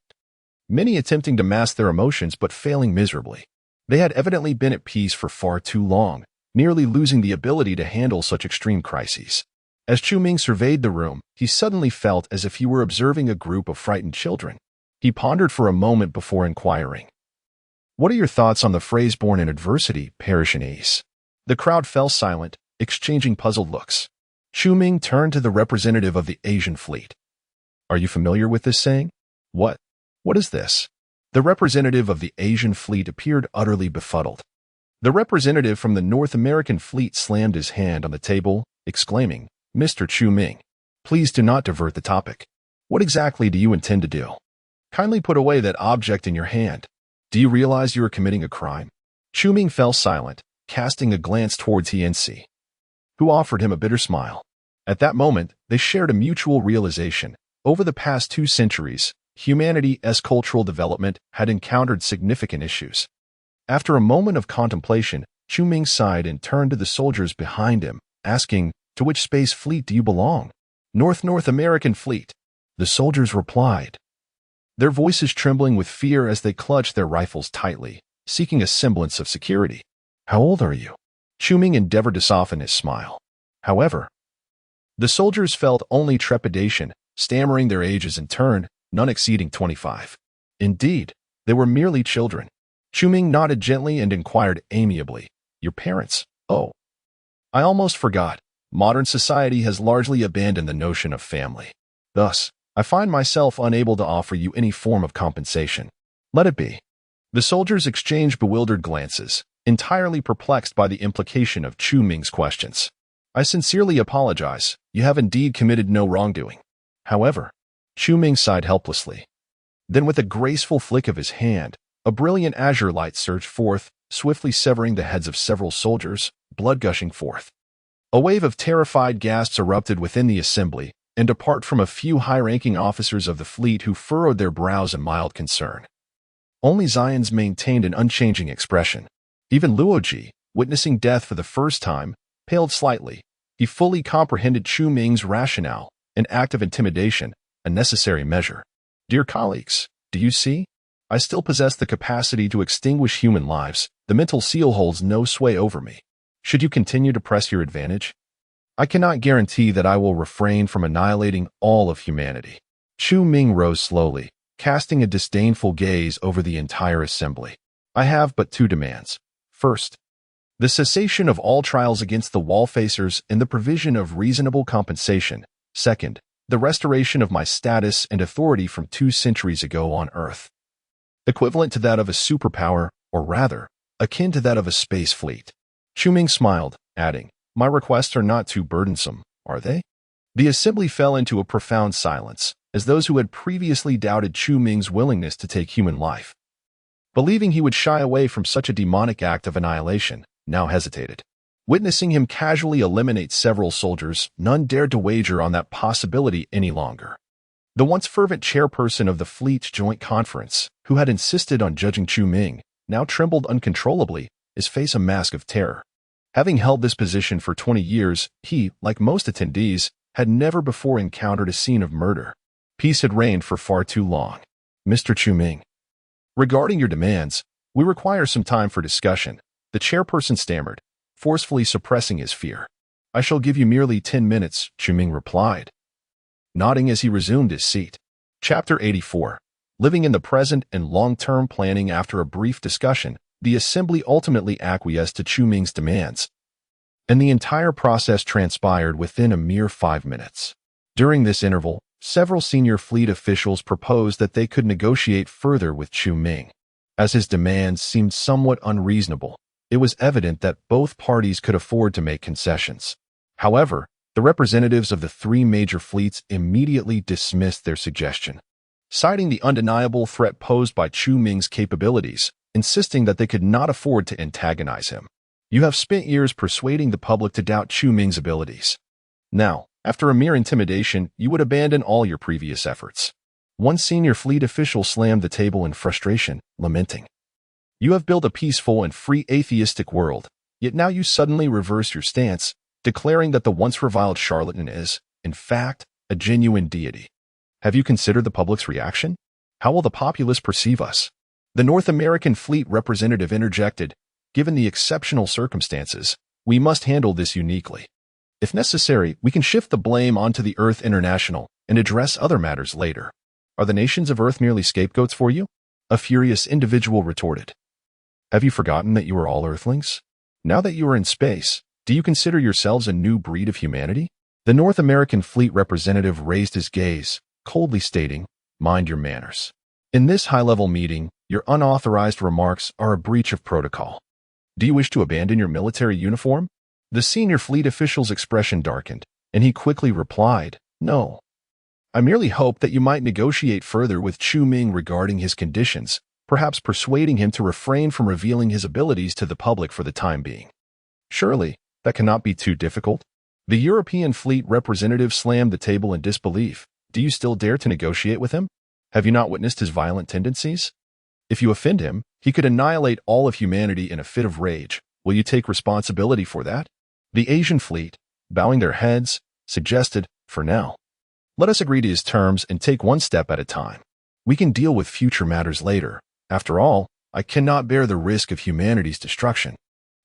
A: many attempting to mask their emotions but failing miserably. They had evidently been at peace for far too long, nearly losing the ability to handle such extreme crises. As Chu Ming surveyed the room, he suddenly felt as if he were observing a group of frightened children. He pondered for a moment before inquiring, "What are your thoughts on the phrase born in adversity, perish in ease?" The crowd fell silent, exchanging puzzled looks. Chu Ming turned to the representative of the Asian fleet. "Are you familiar with this saying?" What is this?" The representative of the Asian fleet appeared utterly befuddled. The representative from the North American fleet slammed his hand on the table, exclaiming, "Mr. Chu Ming, please do not divert the topic. What exactly do you intend to do? Kindly put away that object in your hand. Do you realize you are committing a crime?" Chu Ming fell silent, casting a glance towards Hiensi, who offered him a bitter smile. At that moment, they shared a mutual realization. Over the past 2 centuries, humanity's cultural development had encountered significant issues. After a moment of contemplation, Chu Ming sighed and turned to the soldiers behind him, asking, "To which space fleet do you belong?" North American Fleet," the soldiers replied, their voices trembling with fear as they clutched their rifles tightly, seeking a semblance of security. "How old are you?" Chu Ming endeavored to soften his smile. However, the soldiers felt only trepidation, stammering their ages in turn, none exceeding 25. Indeed, they were merely children. Chu Ming nodded gently and inquired amiably, "Your parents? Oh, I almost forgot. Modern society has largely abandoned the notion of family. Thus, I find myself unable to offer you any form of compensation. Let it be." The soldiers exchanged bewildered glances, entirely perplexed by the implication of Chu Ming's questions. "I sincerely apologize. You have indeed committed no wrongdoing." However, Chu Ming sighed helplessly. Then with a graceful flick of his hand, a brilliant azure light surged forth, swiftly severing the heads of several soldiers, blood gushing forth. A wave of terrified gasps erupted within the assembly, and apart from a few high-ranking officers of the fleet who furrowed their brows in mild concern, only Zion's maintained an unchanging expression. Even Luoji, witnessing death for the first time, paled slightly. He fully comprehended Chu Ming's rationale, an act of intimidation, a necessary measure. "Dear colleagues, do you see? I still possess the capacity to extinguish human lives. The mental seal holds no sway over me. Should you continue to press your advantage, I cannot guarantee that I will refrain from annihilating all of humanity." Chu Ming rose slowly, casting a disdainful gaze over the entire assembly. "I have but 2 demands. First, the cessation of all trials against the wall-facers and the provision of reasonable compensation. Second, the restoration of my status and authority from 2 centuries ago on Earth, equivalent to that of a superpower, or rather, akin to that of a space fleet." Chu Ming smiled, adding, "My requests are not too burdensome, are they?" The assembly fell into a profound silence, as those who had previously doubted Chu Ming's willingness to take human life, believing he would shy away from such a demonic act of annihilation, now hesitated. Witnessing him casually eliminate several soldiers, none dared to wager on that possibility any longer. The once fervent chairperson of the fleet's joint conference, who had insisted on judging Chu Ming, now trembled uncontrollably, his face a mask of terror. Having held this position for 20 years, he, like most attendees, had never before encountered a scene of murder. Peace had reigned for far too long. "Mr. Chu Ming, regarding your demands, we require some time for discussion," the chairperson stammered, forcefully suppressing his fear. "I shall give you merely 10 minutes, Chu Ming replied, nodding as he resumed his seat. Chapter 84. Living in the present and long-term planning. After a brief discussion, the assembly ultimately acquiesced to Chu Ming's demands, and the entire process transpired within a mere 5 minutes. During this interval, several senior fleet officials proposed that they could negotiate further with Chu Ming. As his demands seemed somewhat unreasonable, it was evident that both parties could afford to make concessions. However, the representatives of the 3 major fleets immediately dismissed their suggestion, citing the undeniable threat posed by Chu Ming's capabilities, insisting that they could not afford to antagonize him. "You have spent years persuading the public to doubt Chu Ming's abilities. Now, after a mere intimidation, you would abandon all your previous efforts." One senior fleet official slammed the table in frustration, lamenting, "You have built a peaceful and free atheistic world, yet now you suddenly reverse your stance, declaring that the once reviled charlatan is, in fact, a genuine deity. Have you considered the public's reaction? How will the populace perceive us?" The North American fleet representative interjected, "Given the exceptional circumstances, we must handle this uniquely. If necessary, we can shift the blame onto the Earth International and address other matters later. Are the nations of Earth merely scapegoats for you? A furious individual retorted. Have you forgotten that you are all Earthlings? Now that you are in space, do you consider yourselves a new breed of humanity? The North American fleet representative raised his gaze, coldly stating, "Mind your manners. In this high-level meeting, your unauthorized remarks are a breach of protocol. Do you wish to abandon your military uniform?" The senior fleet official's expression darkened, and he quickly replied, "No. I merely hope that you might negotiate further with Chu Ming regarding his conditions, perhaps persuading him to refrain from revealing his abilities to the public for the time being. Surely, that cannot be too difficult." The European fleet representative slammed the table in disbelief. "Do you still dare to negotiate with him? Have you not witnessed his violent tendencies? If you offend him, he could annihilate all of humanity in a fit of rage. Will you take responsibility for that?" The Asian fleet, bowing their heads, suggested, "For now, let us agree to his terms and take one step at a time. We can deal with future matters later. After all, I cannot bear the risk of humanity's destruction."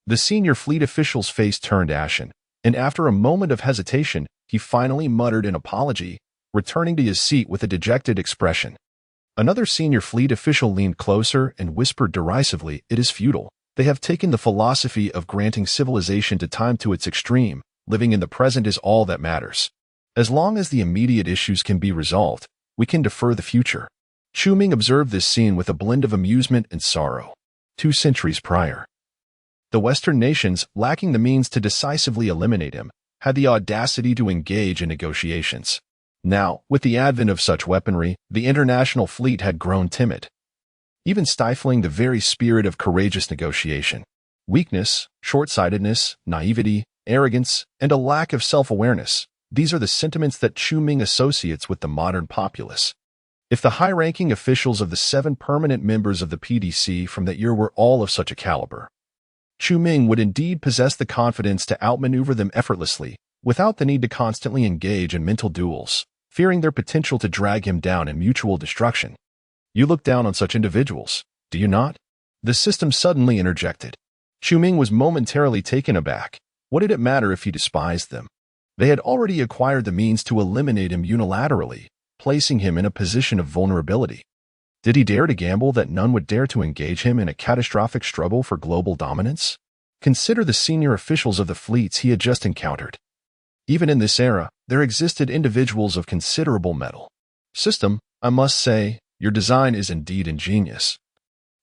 A: The senior fleet official's face turned ashen, and after a moment of hesitation, he finally muttered an apology, returning to his seat with a dejected expression. Another senior fleet official leaned closer and whispered derisively, "It is futile. They have taken the philosophy of granting civilization to time to its extreme. Living in the present is all that matters. As long as the immediate issues can be resolved, we can defer the future." Chu Ming observed this scene with a blend of amusement and sorrow. 2 centuries prior, the Western nations, lacking the means to decisively eliminate him, had the audacity to engage in negotiations. Now, with the advent of such weaponry, the international fleet had grown timid, even stifling the very spirit of courageous negotiation. Weakness, short-sightedness, naivety, arrogance, and a lack of self-awareness, these are the sentiments that Chu Ming associates with the modern populace. If the high-ranking officials of the 7 permanent members of the PDC from that year were all of such a caliber, Chu Ming would indeed possess the confidence to outmaneuver them effortlessly, without the need to constantly engage in mental duels, fearing their potential to drag him down in mutual destruction. "You look down on such individuals, do you not?" The system suddenly interjected. Chu Ming was momentarily taken aback. What did it matter if he despised them? They had already acquired the means to eliminate him unilaterally, placing him in a position of vulnerability. Did he dare to gamble that none would dare to engage him in a catastrophic struggle for global dominance? Consider the senior officials of the fleets he had just encountered. Even in this era, there existed individuals of considerable mettle. "System, I must say, your design is indeed ingenious,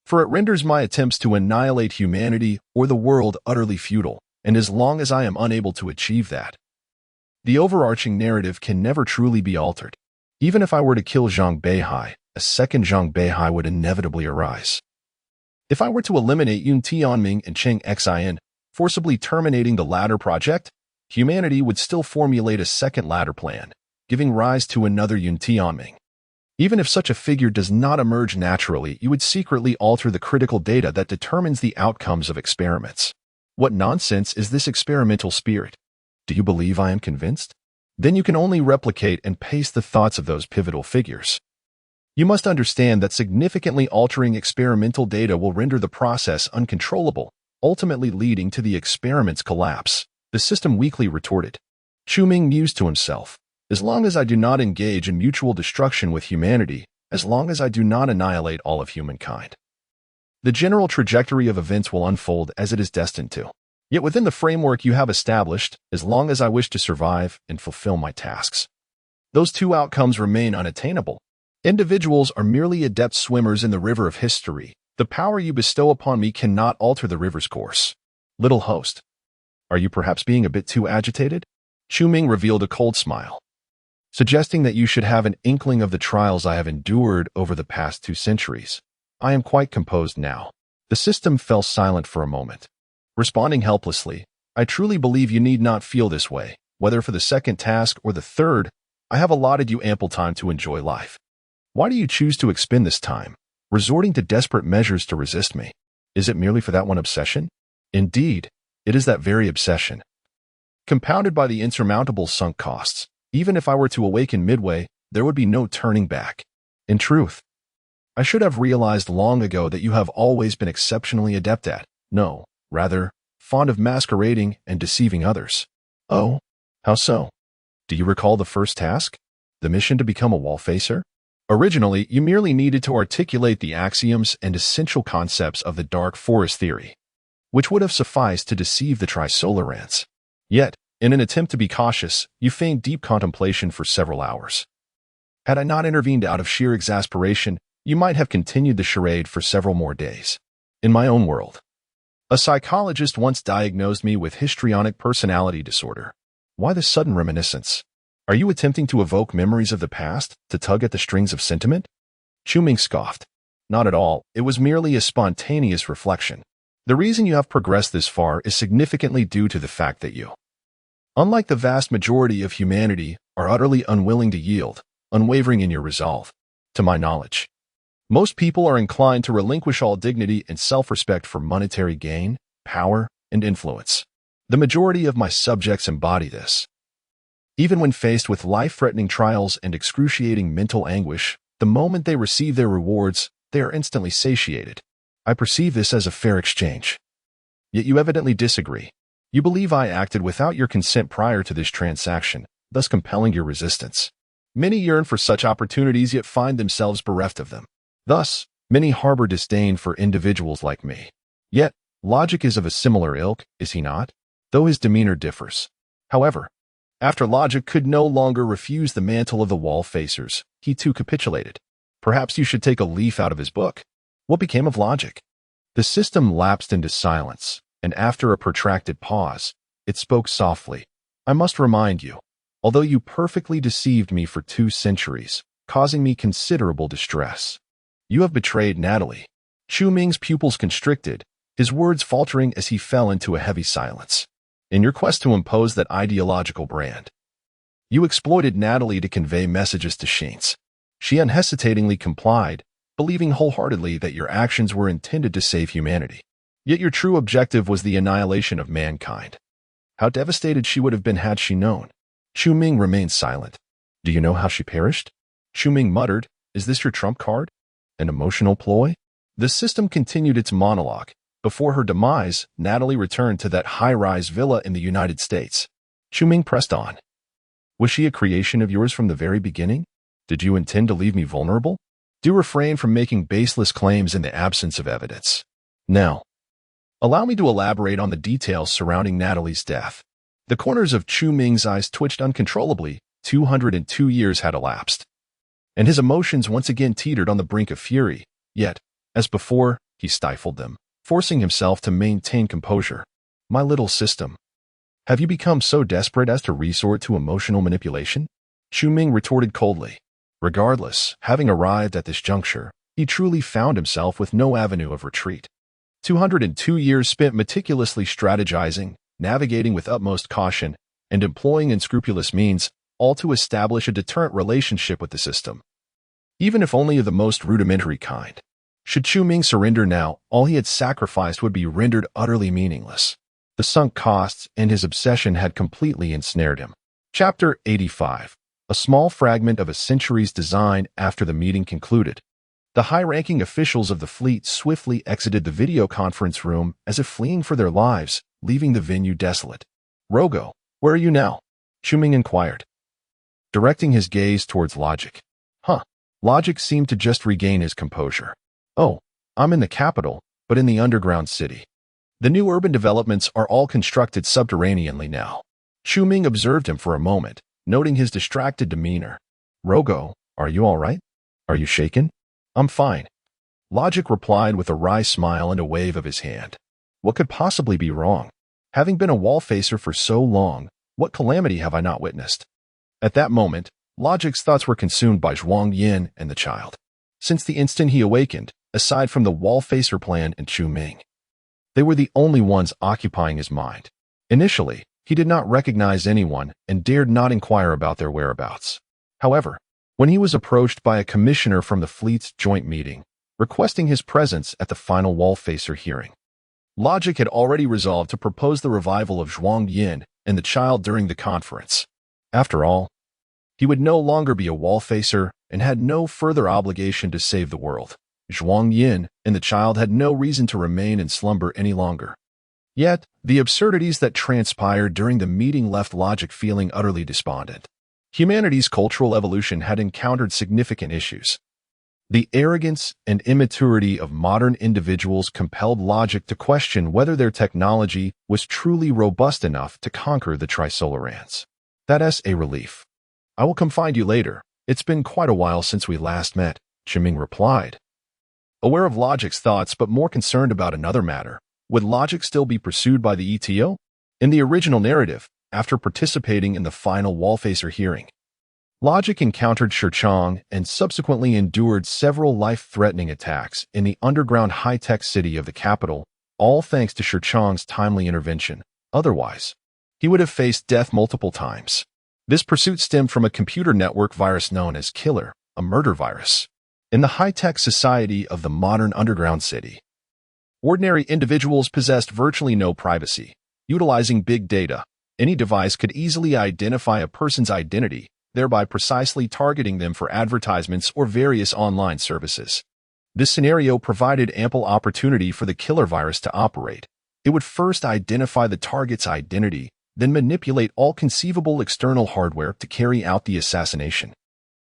A: for it renders my attempts to annihilate humanity or the world utterly futile, and as long as I am unable to achieve that, the overarching narrative can never truly be altered. Even if I were to kill Zhang Beihai, a second Zhang Beihai would inevitably arise. If I were to eliminate Yun Tianming and Cheng Xin, forcibly terminating the latter project, humanity would still formulate a second latter plan, giving rise to another Yun Tianming. Even if such a figure does not emerge naturally, you would secretly alter the critical data that determines the outcomes of experiments. What nonsense is this experimental spirit? Do you believe I am convinced? Then you can only replicate and paste the thoughts of those pivotal figures. You must understand that significantly altering experimental data will render the process uncontrollable, ultimately leading to the experiment's collapse. The system weakly retorted. Chu Ming mused to himself, "As long as I do not engage in mutual destruction with humanity, as long as I do not annihilate all of humankind, the general trajectory of events will unfold as it is destined to. Yet within the framework you have established, as long as I wish to survive and fulfill my tasks, those 2 outcomes remain unattainable. Individuals are merely adept swimmers in the river of history. The power you bestow upon me cannot alter the river's course." Little host, are you perhaps being a bit too agitated? Chu Ming revealed a cold smile, suggesting that you should have an inkling of the trials I have endured over the past 2 centuries. I am quite composed now. The system fell silent for a moment, responding helplessly, "I truly believe you need not feel this way. Whether for the second task or the third, I have allotted you ample time to enjoy life. Why do you choose to expend this time, resorting to desperate measures to resist me? Is it merely for that one obsession? Indeed, it is that very obsession, compounded by the insurmountable sunk costs. Even if I were to awaken midway, there would be no turning back. In truth, I should have realized long ago that you have always been exceptionally adept at, no, rather, fond of masquerading and deceiving others." "Oh, How so? Do you recall the first task? The mission to become a wall facer? Originally, you merely needed to articulate the axioms and essential concepts of the dark forest theory, which would have sufficed to deceive the Trisolarans. Yet, in an attempt to be cautious, you feigned deep contemplation for several hours. Had I not intervened out of sheer exasperation, you might have continued the charade for several more days. In my own world, a psychologist once diagnosed me with histrionic personality disorder. Why this sudden reminiscence? Are you attempting to evoke memories of the past, to tug at the strings of sentiment? Chu-Ming scoffed. Not at all, it was merely a spontaneous reflection. The reason you have progressed this far is significantly due to the fact that you, unlike the vast majority of humanity, are utterly unwilling to yield, unwavering in your resolve. To my knowledge, most people are inclined to relinquish all dignity and self-respect for monetary gain, power, and influence. The majority of my subjects embody this. Even when faced with life-threatening trials and excruciating mental anguish, the moment they receive their rewards, they are instantly satiated. I perceive this as a fair exchange. Yet you evidently disagree. You believe I acted without your consent prior to this transaction, thus compelling your resistance. Many yearn for such opportunities yet find themselves bereft of them. Thus, many harbor disdain for individuals like me. Yet, Logic is of a similar ilk, is he not? Though his demeanor differs. However, after Logic could no longer refuse the mantle of the wall facers, he too capitulated. Perhaps you should take a leaf out of his book. What became of Logic? The system lapsed into silence, and after a protracted pause, it spoke softly. I must remind you, although you perfectly deceived me for 2 centuries, causing me considerable distress, you have betrayed Natalie. Chu-Ming's pupils constricted, his words faltering as he fell into a heavy silence. In your quest to impose that ideological brand, you exploited Natalie to convey messages to Shinx. She unhesitatingly complied, believing wholeheartedly that your actions were intended to save humanity. Yet your true objective was the annihilation of mankind. How devastated she would have been had she known. Chu-Ming remained silent. Do you know how she perished? Chu-Ming muttered, is this your trump card? An emotional ploy? The system continued its monologue. Before her demise, Natalie returned to that high-rise villa in the United States. Chu-Ming pressed on. Was she a creation of yours from the very beginning? Did you intend to leave me vulnerable? Do refrain from making baseless claims in the absence of evidence. Now, allow me to elaborate on the details surrounding Natalie's death. The corners of Chu-Ming's eyes twitched uncontrollably. 202 years had elapsed, and his emotions once again teetered on the brink of fury. Yet, as before, he stifled them, forcing himself to maintain composure. My little system, have you become so desperate as to resort to emotional manipulation? Chu-Ming retorted coldly. Regardless, having arrived at this juncture, he truly found himself with no avenue of retreat. 202 years spent meticulously strategizing, navigating with utmost caution, and employing unscrupulous means, all to establish a deterrent relationship with the system, even if only of the most rudimentary kind. Should Chu-Ming surrender now, all he had sacrificed would be rendered utterly meaningless. The sunk costs and his obsession had completely ensnared him. Chapter 85. A small fragment of a century's design. After the meeting concluded, the high-ranking officials of the fleet swiftly exited the video conference room as if fleeing for their lives, leaving the venue desolate. Rogo, where are you now? Chu-Ming inquired, directing his gaze towards Logic. Logic seemed to just regain his composure. Oh, I'm in the capital, but in the underground city. The new urban developments are all constructed subterraneanly now. Chu-Ming observed him for a moment, noting his distracted demeanor. Rogo, are you all right? Are you shaken? I'm fine. Logic replied with a wry smile and a wave of his hand. What could possibly be wrong? Having been a wall facer for so long, what calamity have I not witnessed? At that moment, Logic's thoughts were consumed by Zhuang Yin and the child. Since the instant he awakened, aside from the wall facer plan and Chu-Ming, they were the only ones occupying his mind. Initially, he did not recognize anyone and dared not inquire about their whereabouts. However, when he was approached by a commissioner from the fleet's joint meeting, requesting his presence at the final wall facer hearing, Logic had already resolved to propose the revival of Zhuang Yin and the child during the conference. After all, he would no longer be a wall facer and had no further obligation to save the world. Zhuang Yin and the child had no reason to remain in slumber any longer. Yet, the absurdities that transpired during the meeting left Logic feeling utterly despondent. Humanity's cultural evolution had encountered significant issues. The arrogance and immaturity of modern individuals compelled Logic to question whether their technology was truly robust enough to conquer the Trisolarans. That's a relief. I will come find you later. It's been quite a while since we last met, Chiming replied. Aware of Logic's thoughts but more concerned about another matter, would Logic still be pursued by the ETO? In the original narrative, after participating in the final Wallfacer hearing, Logic encountered Shirchong and subsequently endured several life-threatening attacks in the underground high-tech city of the capital, all thanks to Shirchong's timely intervention. Otherwise, he would have faced death multiple times. This pursuit stemmed from a computer network virus known as Killer, a murder virus. In the high-tech society of the modern underground city, ordinary individuals possessed virtually no privacy. Utilizing big data, any device could easily identify a person's identity, thereby precisely targeting them for advertisements or various online services. This scenario provided ample opportunity for the killer virus to operate. It would first identify the target's identity, then manipulate all conceivable external hardware to carry out the assassination.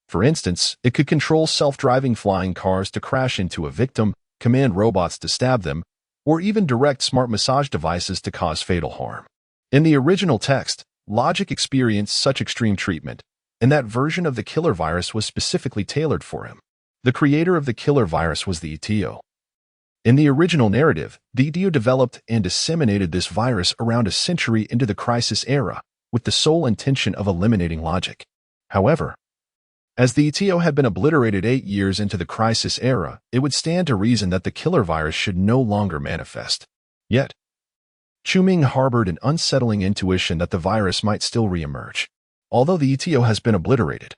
A: For instance, it could control self-driving flying cars to crash into a victim, command robots to stab them, or even direct smart massage devices to cause fatal harm. In the original text, Logic experienced such extreme treatment, and that version of the killer virus was specifically tailored for him. The creator of the killer virus was the ETO. In the original narrative, the ETO developed and disseminated this virus around a century into the Crisis era, with the sole intention of eliminating Logic. However, as the ETO had been obliterated 8 years into the Crisis era, it would stand to reason that the killer virus should no longer manifest. Yet, Chuming harbored an unsettling intuition that the virus might still reemerge. Although the ETO has been obliterated,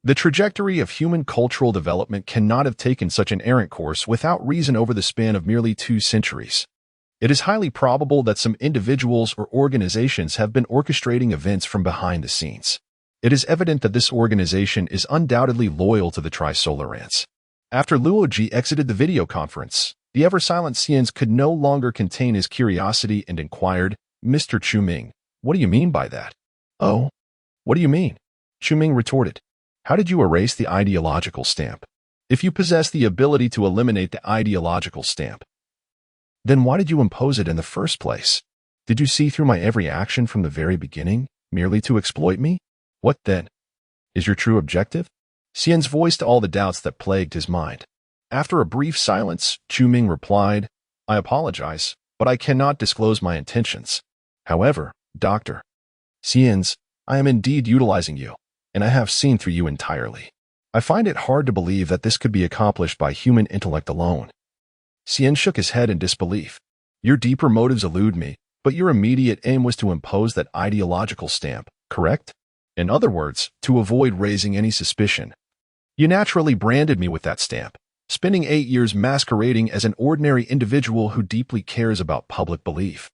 A: the trajectory of human cultural development cannot have taken such an errant course without reason over the span of merely 2 centuries. It is highly probable that some individuals or organizations have been orchestrating events from behind the scenes. It is evident that this organization is undoubtedly loyal to the Trisolarans. After Luoji exited the video conference, the ever-silent Xians could no longer contain his curiosity and inquired, "Mr. Chuming, what do you mean by that?" "Oh, what do you mean?" Chuming retorted. "How did you erase the ideological stamp? If you possess the ability to eliminate the ideological stamp, then why did you impose it in the first place? Did you see through my every action from the very beginning, merely to exploit me? What then is your true objective?" Xian's voiced all the doubts that plagued his mind. After a brief silence, Chuming replied, "I apologize, but I cannot disclose my intentions. However, Dr. Xians, I am indeed utilizing you, and I have seen through you entirely. I find it hard to believe that this could be accomplished by human intellect alone." Xian shook his head in disbelief. "Your deeper motives elude me, but your immediate aim was to impose that ideological stamp, correct? In other words, to avoid raising any suspicion. You naturally branded me with that stamp, spending 8 years masquerading as an ordinary individual who deeply cares about public belief,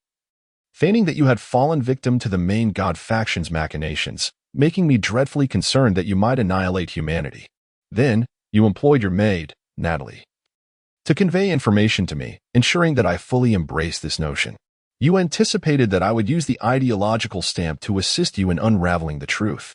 A: feigning that you had fallen victim to the main god faction's machinations, making me dreadfully concerned that you might annihilate humanity. Then, you employed your maid, Natalie, to convey information to me, ensuring that I fully embraced this notion. You anticipated that I would use the ideological stamp to assist you in unraveling the truth,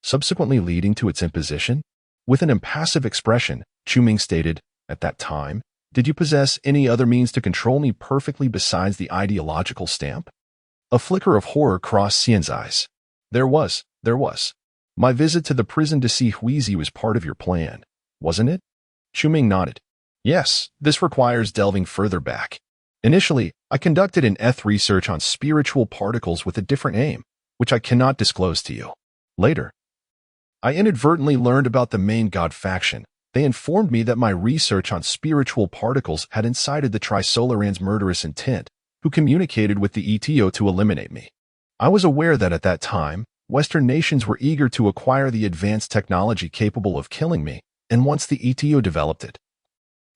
A: subsequently leading to its imposition." With an impassive expression, Chuming stated, "At that time, did you possess any other means to control me perfectly besides the ideological stamp?" A flicker of horror crossed Xian's eyes. There was. My visit to the prison to see Huizi was part of your plan, wasn't it?" Chuming nodded. "Yes, this requires delving further back. Initially, I conducted an research on spiritual particles with a different aim, which I cannot disclose to you. Later, I inadvertently learned about the main god faction. They informed me that my research on spiritual particles had incited the Trisolarans' murderous intent, who communicated with the ETO to eliminate me. I was aware that at that time, Western nations were eager to acquire the advanced technology capable of killing me, and once the ETO developed it,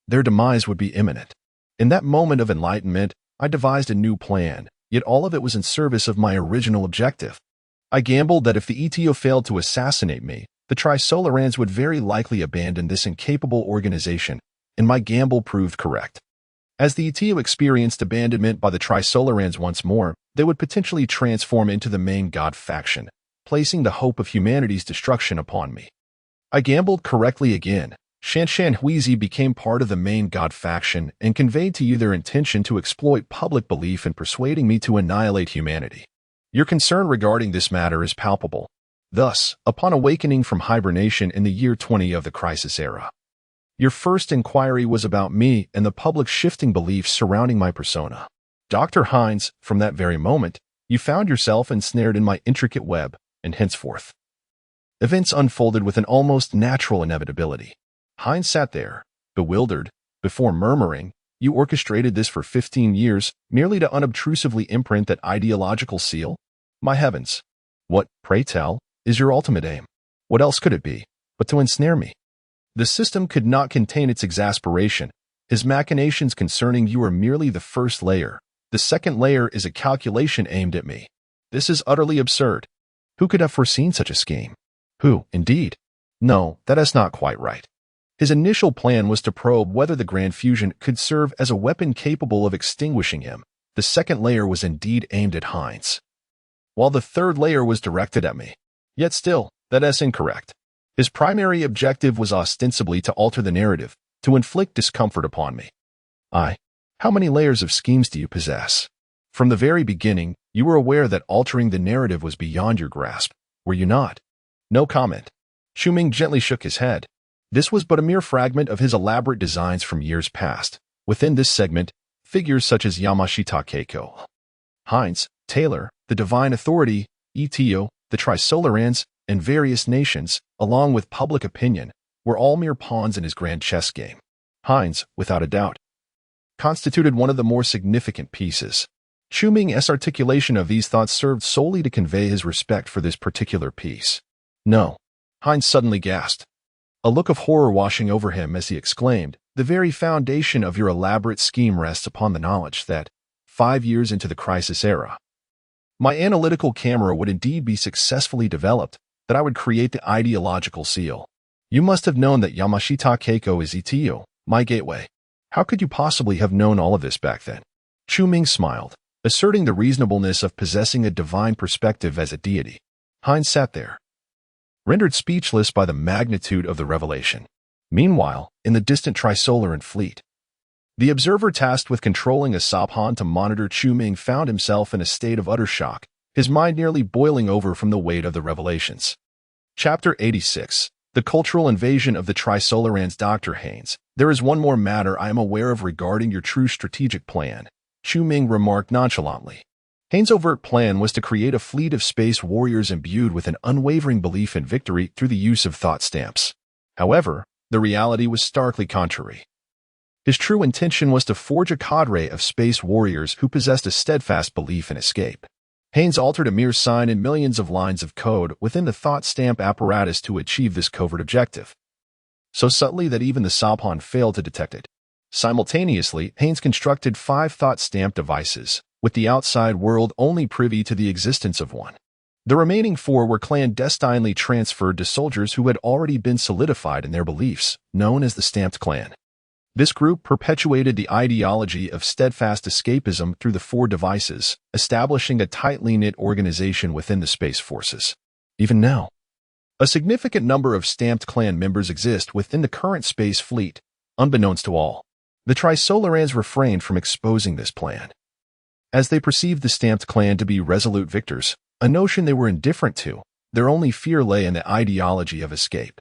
A: their demise would be imminent. In that moment of enlightenment, I devised a new plan, yet all of it was in service of my original objective. I gambled that if the ETO failed to assassinate me, the Trisolarans would very likely abandon this incapable organization, and my gamble proved correct. As the ETO experienced abandonment by the Trisolarans once more, they would potentially transform into the main god faction, placing the hope of humanity's destruction upon me. I gambled correctly again. Shanshan Huizi became part of the main god faction and conveyed to you their intention to exploit public belief in persuading me to annihilate humanity. Your concern regarding this matter is palpable. Thus, upon awakening from hibernation in the year 20 of the Crisis Era, your first inquiry was about me and the public's shifting beliefs surrounding my persona. Dr. Hines, from that very moment, you found yourself ensnared in my intricate web, and henceforth, events unfolded with an almost natural inevitability. Hines sat there, bewildered. Before murmuring, you orchestrated this for 15 years, merely to unobtrusively imprint that ideological seal? My heavens! What, pray tell, is your ultimate aim? What else could it be, but to ensnare me? The system could not contain its exasperation. His machinations concerning you are merely the first layer. The second layer is a calculation aimed at me. This is utterly absurd. Who could have foreseen such a scheme? Who, indeed? No, that is not quite right. His initial plan was to probe whether the Grand Fusion could serve as a weapon capable of extinguishing him. The second layer was indeed aimed at Hines, while the third layer was directed at me. Yet still, that is incorrect. His primary objective was ostensibly to alter the narrative, to inflict discomfort upon me. How many layers of schemes do you possess? From the very beginning, you were aware that altering the narrative was beyond your grasp, were you not? No comment. Shuming gently shook his head. This was but a mere fragment of his elaborate designs from years past. Within this segment, figures such as Yamashita Keiko, Hines, Taylor, the Divine Authority, ETO, the Trisolarans, and various nations, along with public opinion, were all mere pawns in his grand chess game. Hines, without a doubt, constituted one of the more significant pieces. Shuming's articulation of these thoughts served solely to convey his respect for this particular piece. No, Hines suddenly gasped, a look of horror washing over him as he exclaimed, the very foundation of your elaborate scheme rests upon the knowledge that, 5 years into the Crisis Era, my analytical camera would indeed be successfully developed, that I would create the ideological seal. You must have known that Yamashita Keiko is ETO, my gateway. How could you possibly have known all of this back then? Shuming smiled, asserting the reasonableness of possessing a divine perspective as a deity. Hines sat there, rendered speechless by the magnitude of the revelation. Meanwhile, in the distant Trisolaran fleet, the observer tasked with controlling a Sabhan to monitor Shuming found himself in a state of utter shock, his mind nearly boiling over from the weight of the revelations. Chapter 86. The Cultural Invasion of the Trisolarans. Dr. Haynes, there is one more matter I am aware of regarding your true strategic plan, Shuming remarked nonchalantly. Haynes' overt plan was to create a fleet of space warriors imbued with an unwavering belief in victory through the use of thought stamps. However, the reality was starkly contrary. His true intention was to forge a cadre of space warriors who possessed a steadfast belief in escape. Haynes altered a mere sign in millions of lines of code within the thought stamp apparatus to achieve this covert objective, so subtly that even the Sabhan failed to detect it. Simultaneously, Haynes constructed 5 thought stamp devices, with the outside world only privy to the existence of one. The remaining 4 were clandestinely transferred to soldiers who had already been solidified in their beliefs, known as the Stamped Clan. This group perpetuated the ideology of steadfast escapism through the 4 devices, establishing a tightly knit organization within the Space Forces. Even now, a significant number of Stamped Clan members exist within the current space fleet, unbeknownst to all. The Trisolarans refrained from exposing this plan, as they perceived the Stamped Clan to be resolute victors, a notion they were indifferent to. Their only fear lay in the ideology of escape.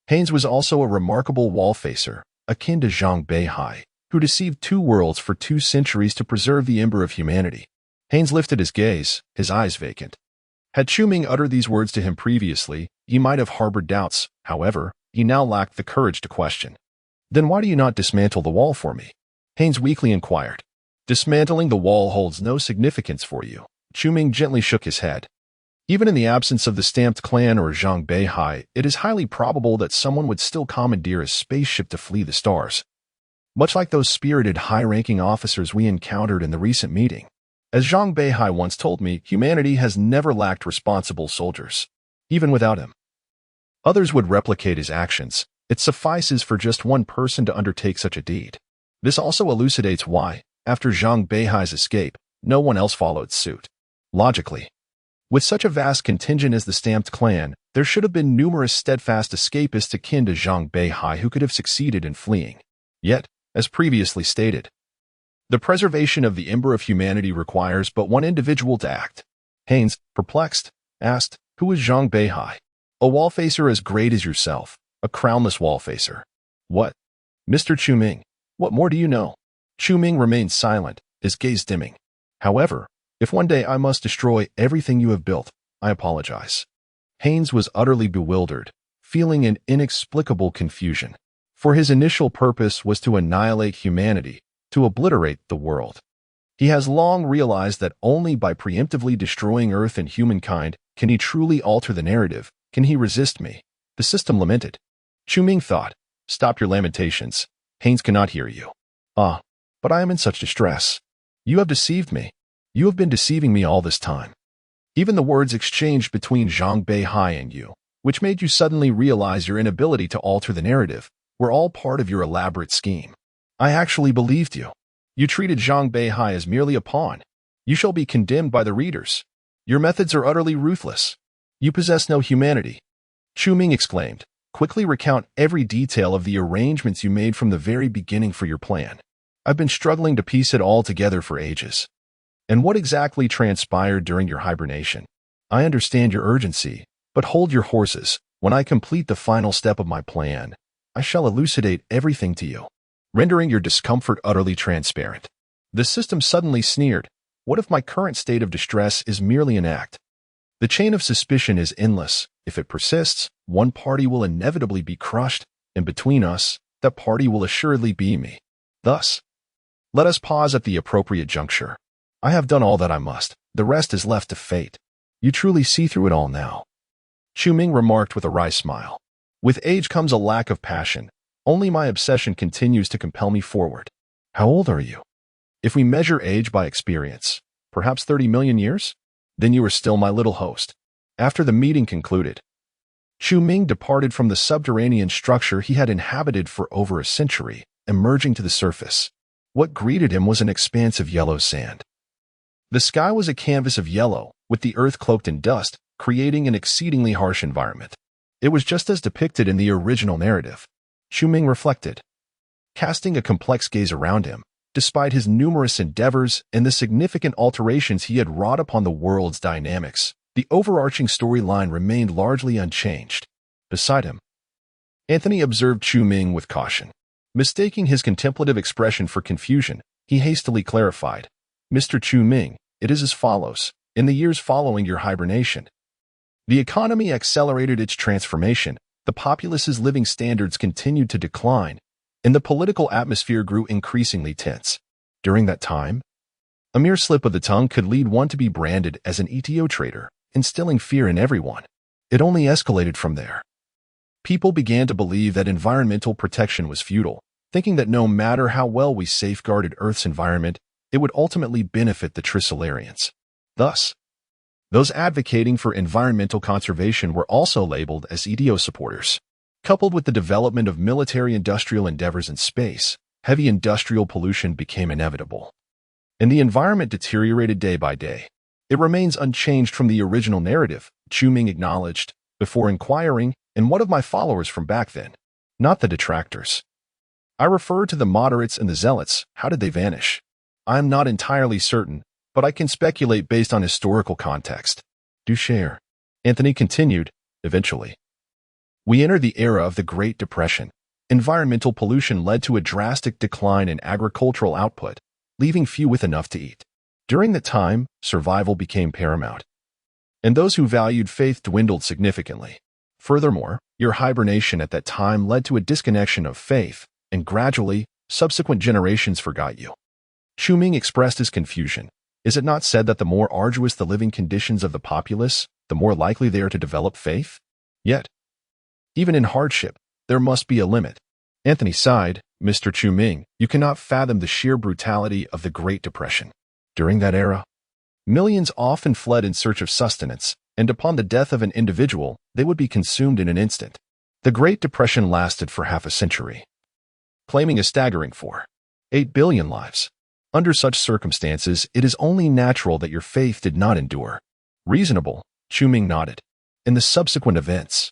A: Haynes was also a remarkable wall-facer, akin to Zhang Beihai, who deceived 2 worlds for 2 centuries to preserve the ember of humanity. Haynes lifted his gaze, his eyes vacant. Had Shuming uttered these words to him previously, he might have harbored doubts. However, he now lacked the courage to question. Then why do you not dismantle the wall for me? Haynes weakly inquired. Dismantling the wall holds no significance for you. Shuming gently shook his head. Even in the absence of the Stamped Clan or Zhang Beihai, it is highly probable that someone would still commandeer a spaceship to flee the stars, much like those spirited high-ranking officers we encountered in the recent meeting. As Zhang Beihai once told me, humanity has never lacked responsible soldiers, even without him. Others would replicate his actions. It suffices for just one person to undertake such a deed. This also elucidates why, after Zhang Beihai's escape, no one else followed suit. Logically, with such a vast contingent as the Stamped clan, there should have been numerous steadfast escapists akin to Zhang Beihai who could have succeeded in fleeing. Yet, as previously stated, the preservation of the ember of humanity requires but one individual to act. Haynes, perplexed, asked, "Who is Zhang Beihai?" "A wallfacer as great as yourself, a crownless wallfacer." "What?" "Mr. Chu Ming, what more do you know?" Chu Ming remained silent, his gaze dimming. "However, if one day I must destroy everything you have built, I apologize." Haynes was utterly bewildered, feeling an inexplicable confusion. For his initial purpose was to annihilate humanity, to obliterate the world. He has long realized that only by preemptively destroying Earth and humankind can he truly alter the narrative. "Can he resist me?" the system lamented. Chu Ming thought, "Stop your lamentations. Haynes cannot hear you." "Ah, but I am in such distress. You have deceived me. You have been deceiving me all this time." Even the words exchanged between Zhang Beihai and you, which made you suddenly realize your inability to alter the narrative, were all part of your elaborate scheme. I actually believed you. You treated Zhang Beihai as merely a pawn. You shall be condemned by the readers. Your methods are utterly ruthless. You possess no humanity. Chu Ming exclaimed, "Quickly recount every detail of the arrangements you made from the very beginning for your plan. I've been struggling to piece it all together for ages." "And what exactly transpired during your hibernation?" "I understand your urgency, but hold your horses. When I complete the final step of my plan, I shall elucidate everything to you, rendering your discomfort utterly transparent." The system suddenly sneered. "What if my current state of distress is merely an act? The chain of suspicion is endless. If it persists, one party will inevitably be crushed, and between us, that party will assuredly be me. Thus, let us pause at the appropriate juncture. I have done all that I must. The rest is left to fate. You truly see through it all now." Chu Ming remarked with a wry smile. "With age comes a lack of passion. Only my obsession continues to compel me forward." "How old are you?" "If we measure age by experience, perhaps 30 million years? Then you are still my little host." After the meeting concluded, Chu Ming departed from the subterranean structure he had inhabited for over a century, emerging to the surface. What greeted him was an expanse of yellow sand. The sky was a canvas of yellow, with the earth cloaked in dust, creating an exceedingly harsh environment. It was just as depicted in the original narrative. Chu Ming reflected, casting a complex gaze around him. Despite his numerous endeavors and the significant alterations he had wrought upon the world's dynamics, the overarching storyline remained largely unchanged. Beside him, Anthony observed Chu Ming with caution. Mistaking his contemplative expression for confusion, he hastily clarified, "Mr. Chu Ming, it is as follows. In the years following your hibernation, the economy accelerated its transformation, the populace's living standards continued to decline, and the political atmosphere grew increasingly tense. During that time, a mere slip of the tongue could lead one to be branded as an ETO traitor, instilling fear in everyone. It only escalated from there. People began to believe that environmental protection was futile, thinking that no matter how well we safeguarded Earth's environment, it would ultimately benefit the Trisolarians. Thus, those advocating for environmental conservation were also labeled as ETO supporters. Coupled with the development of military-industrial endeavors in space, heavy industrial pollution became inevitable, and the environment deteriorated day by day. It remains unchanged from the original narrative, Chu Ming acknowledged, before inquiring, "And what of my followers from back then?" "Not the detractors. I refer to the moderates and the zealots. How did they vanish?" "I am not entirely certain, but I can speculate based on historical context." "Do share," Anthony continued, "eventually. We enter the era of the Great Depression. Environmental pollution led to a drastic decline in agricultural output, leaving few with enough to eat. During that time, survival became paramount, and those who valued faith dwindled significantly. Furthermore, your hibernation at that time led to a disconnection of faith, and gradually, subsequent generations forgot you." Chu Ming expressed his confusion. Is it not said that the more arduous the living conditions of the populace, the more likely they are to develop faith? Yet, even in hardship, there must be a limit. Anthony sighed. "Mr. Chu Ming, you cannot fathom the sheer brutality of the Great Depression. During that era, millions often fled in search of sustenance, and upon the death of an individual, they would be consumed in an instant. The Great Depression lasted for half a century, claiming a staggering 8 billion lives. Under such circumstances, it is only natural that your faith did not endure. Reasonable, Chu Ming nodded. In the subsequent events,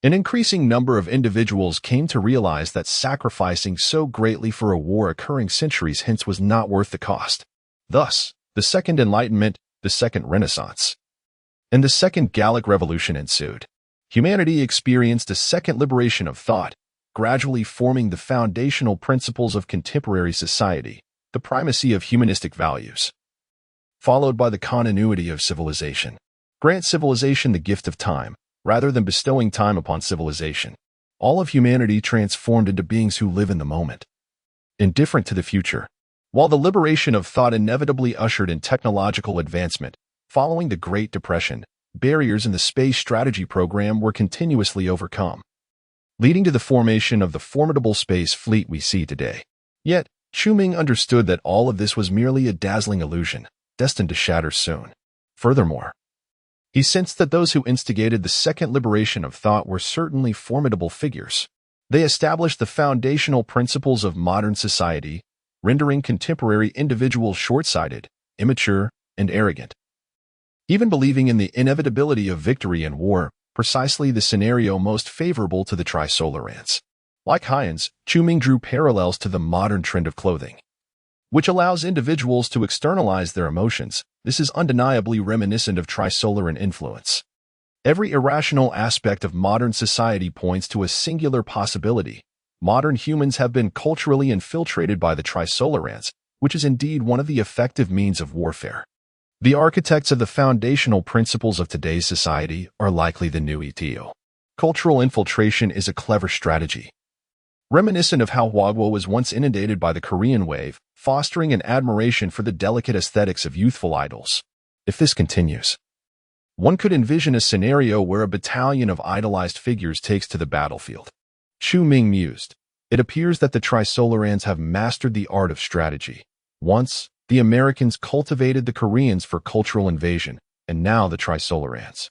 A: an increasing number of individuals came to realize that sacrificing so greatly for a war occurring centuries hence was not worth the cost. Thus, the Second Enlightenment, the Second Renaissance, and the Second Gallic Revolution ensued. Humanity experienced a second liberation of thought, gradually forming the foundational principles of contemporary society, the primacy of humanistic values, followed by the continuity of civilization. Grant civilization the gift of time, rather than bestowing time upon civilization. All of humanity transformed into beings who live in the moment, indifferent to the future. While the liberation of thought inevitably ushered in technological advancement, following the Great Depression, barriers in the space strategy program were continuously overcome, leading to the formation of the formidable space fleet we see today. Yet, Chu Ming understood that all of this was merely a dazzling illusion, destined to shatter soon. Furthermore, he sensed that those who instigated the second liberation of thought were certainly formidable figures. They established the foundational principles of modern society, rendering contemporary individuals short-sighted, immature, and arrogant. Even believing in the inevitability of victory in war, precisely the scenario most favorable to the Trisolarans. Like Hyans, Chu Ming drew parallels to the modern trend of clothing, which allows individuals to externalize their emotions. This is undeniably reminiscent of Trisolaran influence. Every irrational aspect of modern society points to a singular possibility. Modern humans have been culturally infiltrated by the Trisolarans, which is indeed one of the effective means of warfare. The architects of the foundational principles of today's society are likely the new ETO. Cultural infiltration is a clever strategy, reminiscent of how Hwagwo was once inundated by the Korean wave, fostering an admiration for the delicate aesthetics of youthful idols. If this continues, one could envision a scenario where a battalion of idolized figures takes to the battlefield. Chu Ming mused. It appears that the Trisolarans have mastered the art of strategy. Once, the Americans cultivated the Koreans for cultural invasion, and now the Trisolarans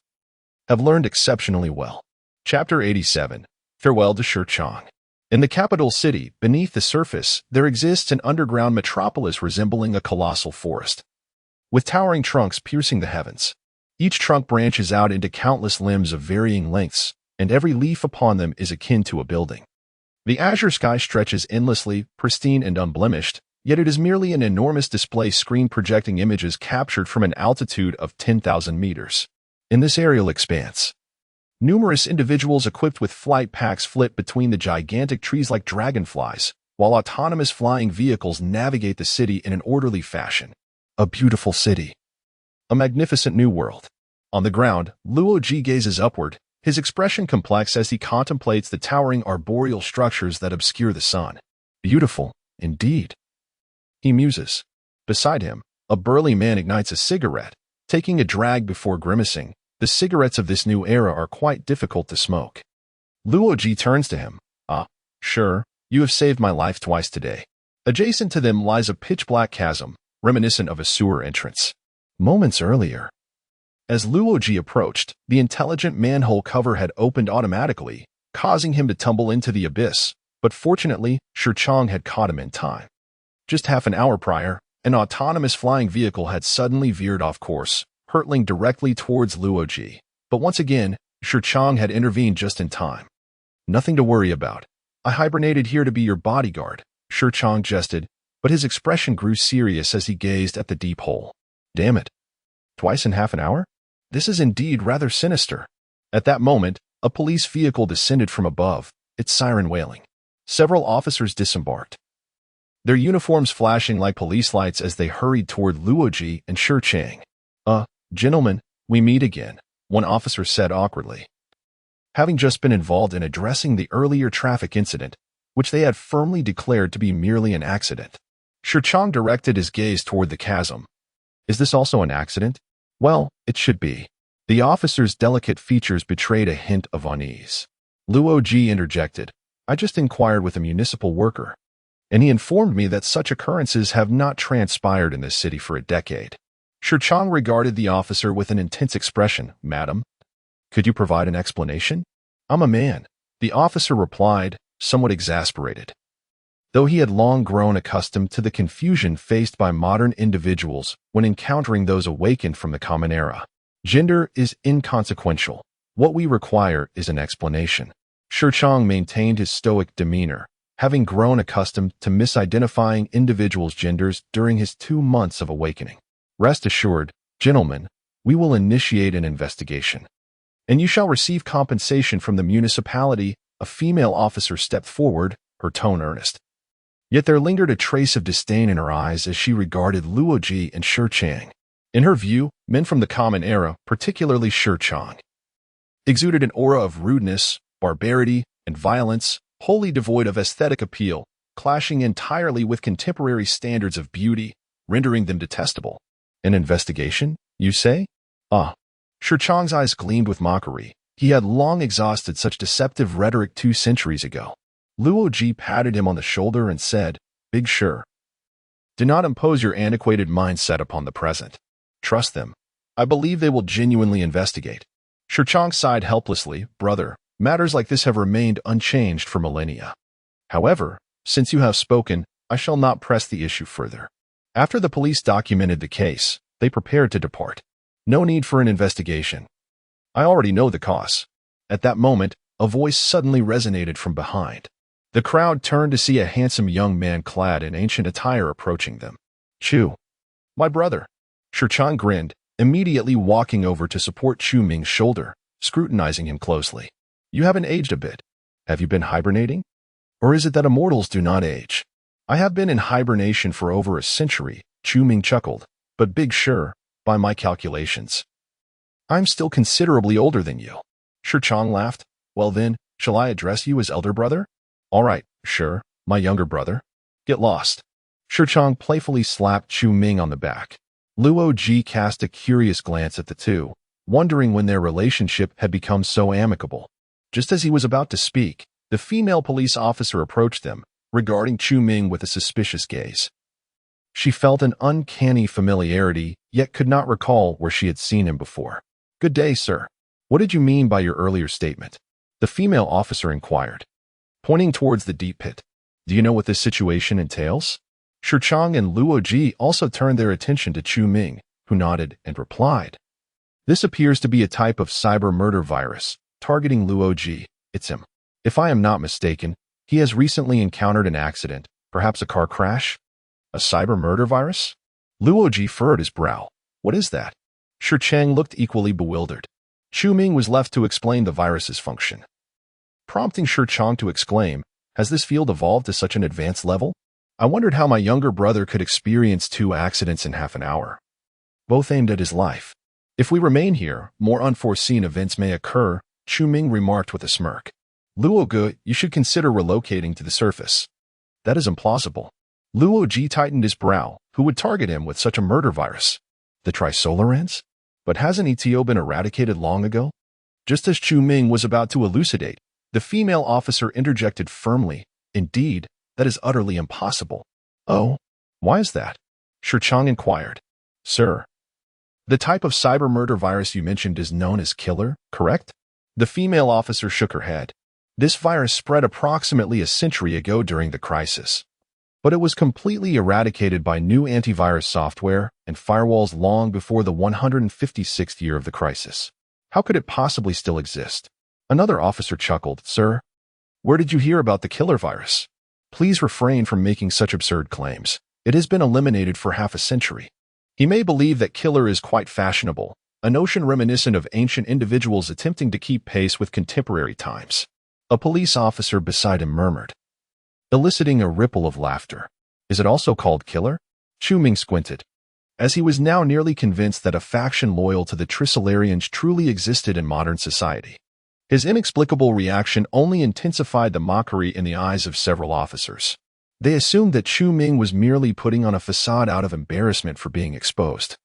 A: have learned exceptionally well. Chapter 87. Farewell to Shurchong. In the capital city, beneath the surface, there exists an underground metropolis resembling a colossal forest, with towering trunks piercing the heavens. Each trunk branches out into countless limbs of varying lengths, and every leaf upon them is akin to a building. The azure sky stretches endlessly, pristine and unblemished, yet it is merely an enormous display screen projecting images captured from an altitude of 10,000 meters. In this aerial expanse, numerous individuals equipped with flight packs flit between the gigantic trees like dragonflies, while autonomous flying vehicles navigate the city in an orderly fashion. A beautiful city. A magnificent new world. On the ground, Luo Ji gazes upward, his expression complex as he contemplates the towering arboreal structures that obscure the sun. Beautiful, indeed, he muses. Beside him, a burly man ignites a cigarette, taking a drag before grimacing. The cigarettes of this new era are quite difficult to smoke. Luo Ji turns to him. Ah, sure, you have saved my life twice today. Adjacent to them lies a pitch-black chasm, reminiscent of a sewer entrance. Moments earlier, as Luo Ji approached, the intelligent manhole cover had opened automatically, causing him to tumble into the abyss, but fortunately, Shurchong had caught him in time. Just half an hour prior, an autonomous flying vehicle had suddenly veered off course, hurtling directly towards Luo Ji. But once again, Shurchong had intervened just in time. Nothing to worry about. I hibernated here to be your bodyguard, Shurchong jested, but his expression grew serious as he gazed at the deep hole. Damn it. Twice in half an hour? This is indeed rather sinister. At that moment, a police vehicle descended from above, its siren wailing. Several officers disembarked, their uniforms flashing like police lights as they hurried toward Luo Ji and Shurchong. Gentlemen, we meet again, one officer said awkwardly. Having just been involved in addressing the earlier traffic incident, which they had firmly declared to be merely an accident. Shurchong directed his gaze toward the chasm. Is this also an accident? Well, it should be. The officer's delicate features betrayed a hint of unease. Luo Ji interjected. I just inquired with a municipal worker, and he informed me that such occurrences have not transpired in this city for a decade. Shurchong regarded the officer with an intense expression. Madam, could you provide an explanation? I'm a man, the officer replied, somewhat exasperated. though he had long grown accustomed to the confusion faced by modern individuals when encountering those awakened from the common era. Gender is inconsequential. What we require is an explanation. Shurchang maintained his stoic demeanor, having grown accustomed to misidentifying individuals' genders during his 2 months of awakening. Rest assured, gentlemen, we will initiate an investigation. And you shall receive compensation from the municipality. A female officer stepped forward, her tone earnest. Yet there lingered a trace of disdain in her eyes as she regarded Luoji and Shurchang. In her view, men from the common era, particularly Shurchang, exuded an aura of rudeness, barbarity, and violence, wholly devoid of aesthetic appeal, clashing entirely with contemporary standards of beauty, rendering them detestable. An investigation, you say? Ah. Shurchang's eyes gleamed with mockery. He had long exhausted such deceptive rhetoric 2 centuries ago. Luoji patted him on the shoulder and said, Big Shur, do not impose your antiquated mindset upon the present. Trust them. I believe they will genuinely investigate. Shurchang sighed helplessly. Brother, matters like this have remained unchanged for millennia. However, since you have spoken, I shall not press the issue further. After the police documented the case, they prepared to depart. No need for an investigation. I already know the cause. At that moment, a voice suddenly resonated from behind. The crowd turned to see a handsome young man clad in ancient attire approaching them. Chu. My brother. Shurchang grinned, immediately walking over to support Chu Ming's shoulder, scrutinizing him closely. You haven't aged a bit. Have you been hibernating? Or is it that immortals do not age? I have been in hibernation for over a century, Chu Ming chuckled, but Big Shur, by my calculations, I'm still considerably older than you. Shurchang laughed. Well then, shall I address you as elder brother? All right, Shur, my younger brother. Get lost. Shurchang playfully slapped Chu Ming on the back. Luoji cast a curious glance at the two, wondering when their relationship had become so amicable. Just as he was about to speak, the female police officer approached them, regarding Chu Ming with a suspicious gaze. She felt an uncanny familiarity, yet could not recall where she had seen him before. Good day, sir. What did you mean by your earlier statement? The female officer inquired, pointing towards the deep pit. Do you know what this situation entails? Shurchang and Luoji also turned their attention to Chu Ming, who nodded and replied. This appears to be a type of cyber murder virus, targeting Luoji. It's him. If I am not mistaken, he has recently encountered an accident, perhaps a car crash? A cyber murder virus? Luoji furrowed his brow. What is that? Shurchang looked equally bewildered. Chu Ming was left to explain the virus's function, prompting Shurchang to exclaim, has this field evolved to such an advanced level? I wondered how my younger brother could experience 2 accidents in half an hour, both aimed at his life. If we remain here, more unforeseen events may occur, Chu Ming remarked with a smirk. Luoge, you should consider relocating to the surface. That is implausible. Luoji tightened his brow. Who would target him with such a murder virus? The Trisolarans? But hasn't ETO been eradicated long ago? Just as Chu Ming was about to elucidate, the female officer interjected firmly. Indeed, that is utterly impossible. Oh, why is that? Shurchang inquired. Sir, the type of cyber murder virus you mentioned is known as Killer, correct? The female officer shook her head. This virus spread approximately a century ago during the crisis, but it was completely eradicated by new antivirus software and firewalls long before the 156th year of the crisis. How could it possibly still exist? Another officer chuckled. Sir, where did you hear about the Killer virus? Please refrain from making such absurd claims. It has been eliminated for half a century. He may believe that Killer is quite fashionable, a notion reminiscent of ancient individuals attempting to keep pace with contemporary times. A police officer beside him murmured, eliciting a ripple of laughter. Is it also called Killer? Chu Ming squinted, as he was now nearly convinced that a faction loyal to the Trisolarians truly existed in modern society. His inexplicable reaction only intensified the mockery in the eyes of several officers. They assumed that Chu Ming was merely putting on a facade out of embarrassment for being exposed.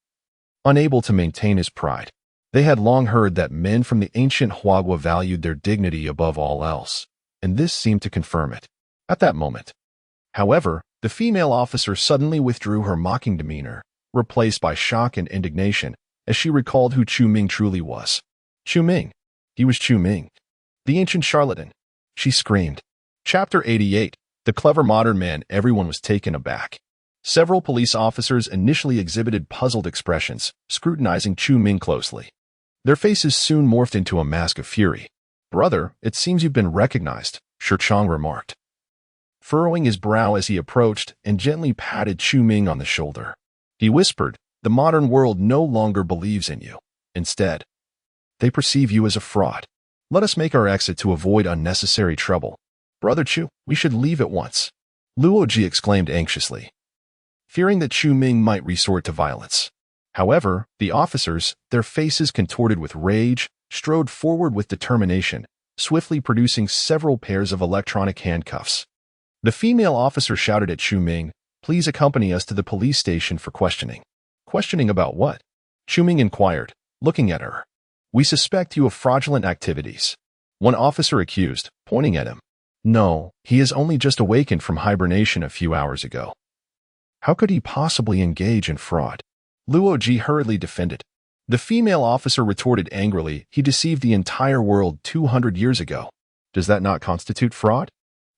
A: Unable to maintain his pride, they had long heard that men from the ancient Huagua valued their dignity above all else, and this seemed to confirm it. At that moment, however, the female officer suddenly withdrew her mocking demeanor, replaced by shock and indignation, as she recalled who Chu Ming truly was. Chu Ming. He was Chu Ming, the ancient charlatan. She screamed. Chapter 88. The clever modern man, everyone was taken aback. Several police officers initially exhibited puzzled expressions, scrutinizing Chu Ming closely. Their faces soon morphed into a mask of fury. "Brother, it seems you've been recognized," Shi Chang remarked, furrowing his brow as he approached and gently patted Chu Ming on the shoulder. He whispered, "The modern world no longer believes in you. Instead, they perceive you as a fraud. Let us make our exit to avoid unnecessary trouble. Brother Chu, we should leave at once," Luoji exclaimed anxiously, fearing that Chu Ming might resort to violence. However, the officers, their faces contorted with rage, strode forward with determination, swiftly producing several pairs of electronic handcuffs. The female officer shouted at Chu Ming, "Please accompany us to the police station for questioning." "Questioning about what?" Chu Ming inquired, looking at her. "We suspect you of fraudulent activities," one officer accused, pointing at him. "No, he has only just awakened from hibernation a few hours ago. How could he possibly engage in fraud?" Luoji hurriedly defended. The female officer retorted angrily, "He deceived the entire world 200 years ago. Does that not constitute fraud?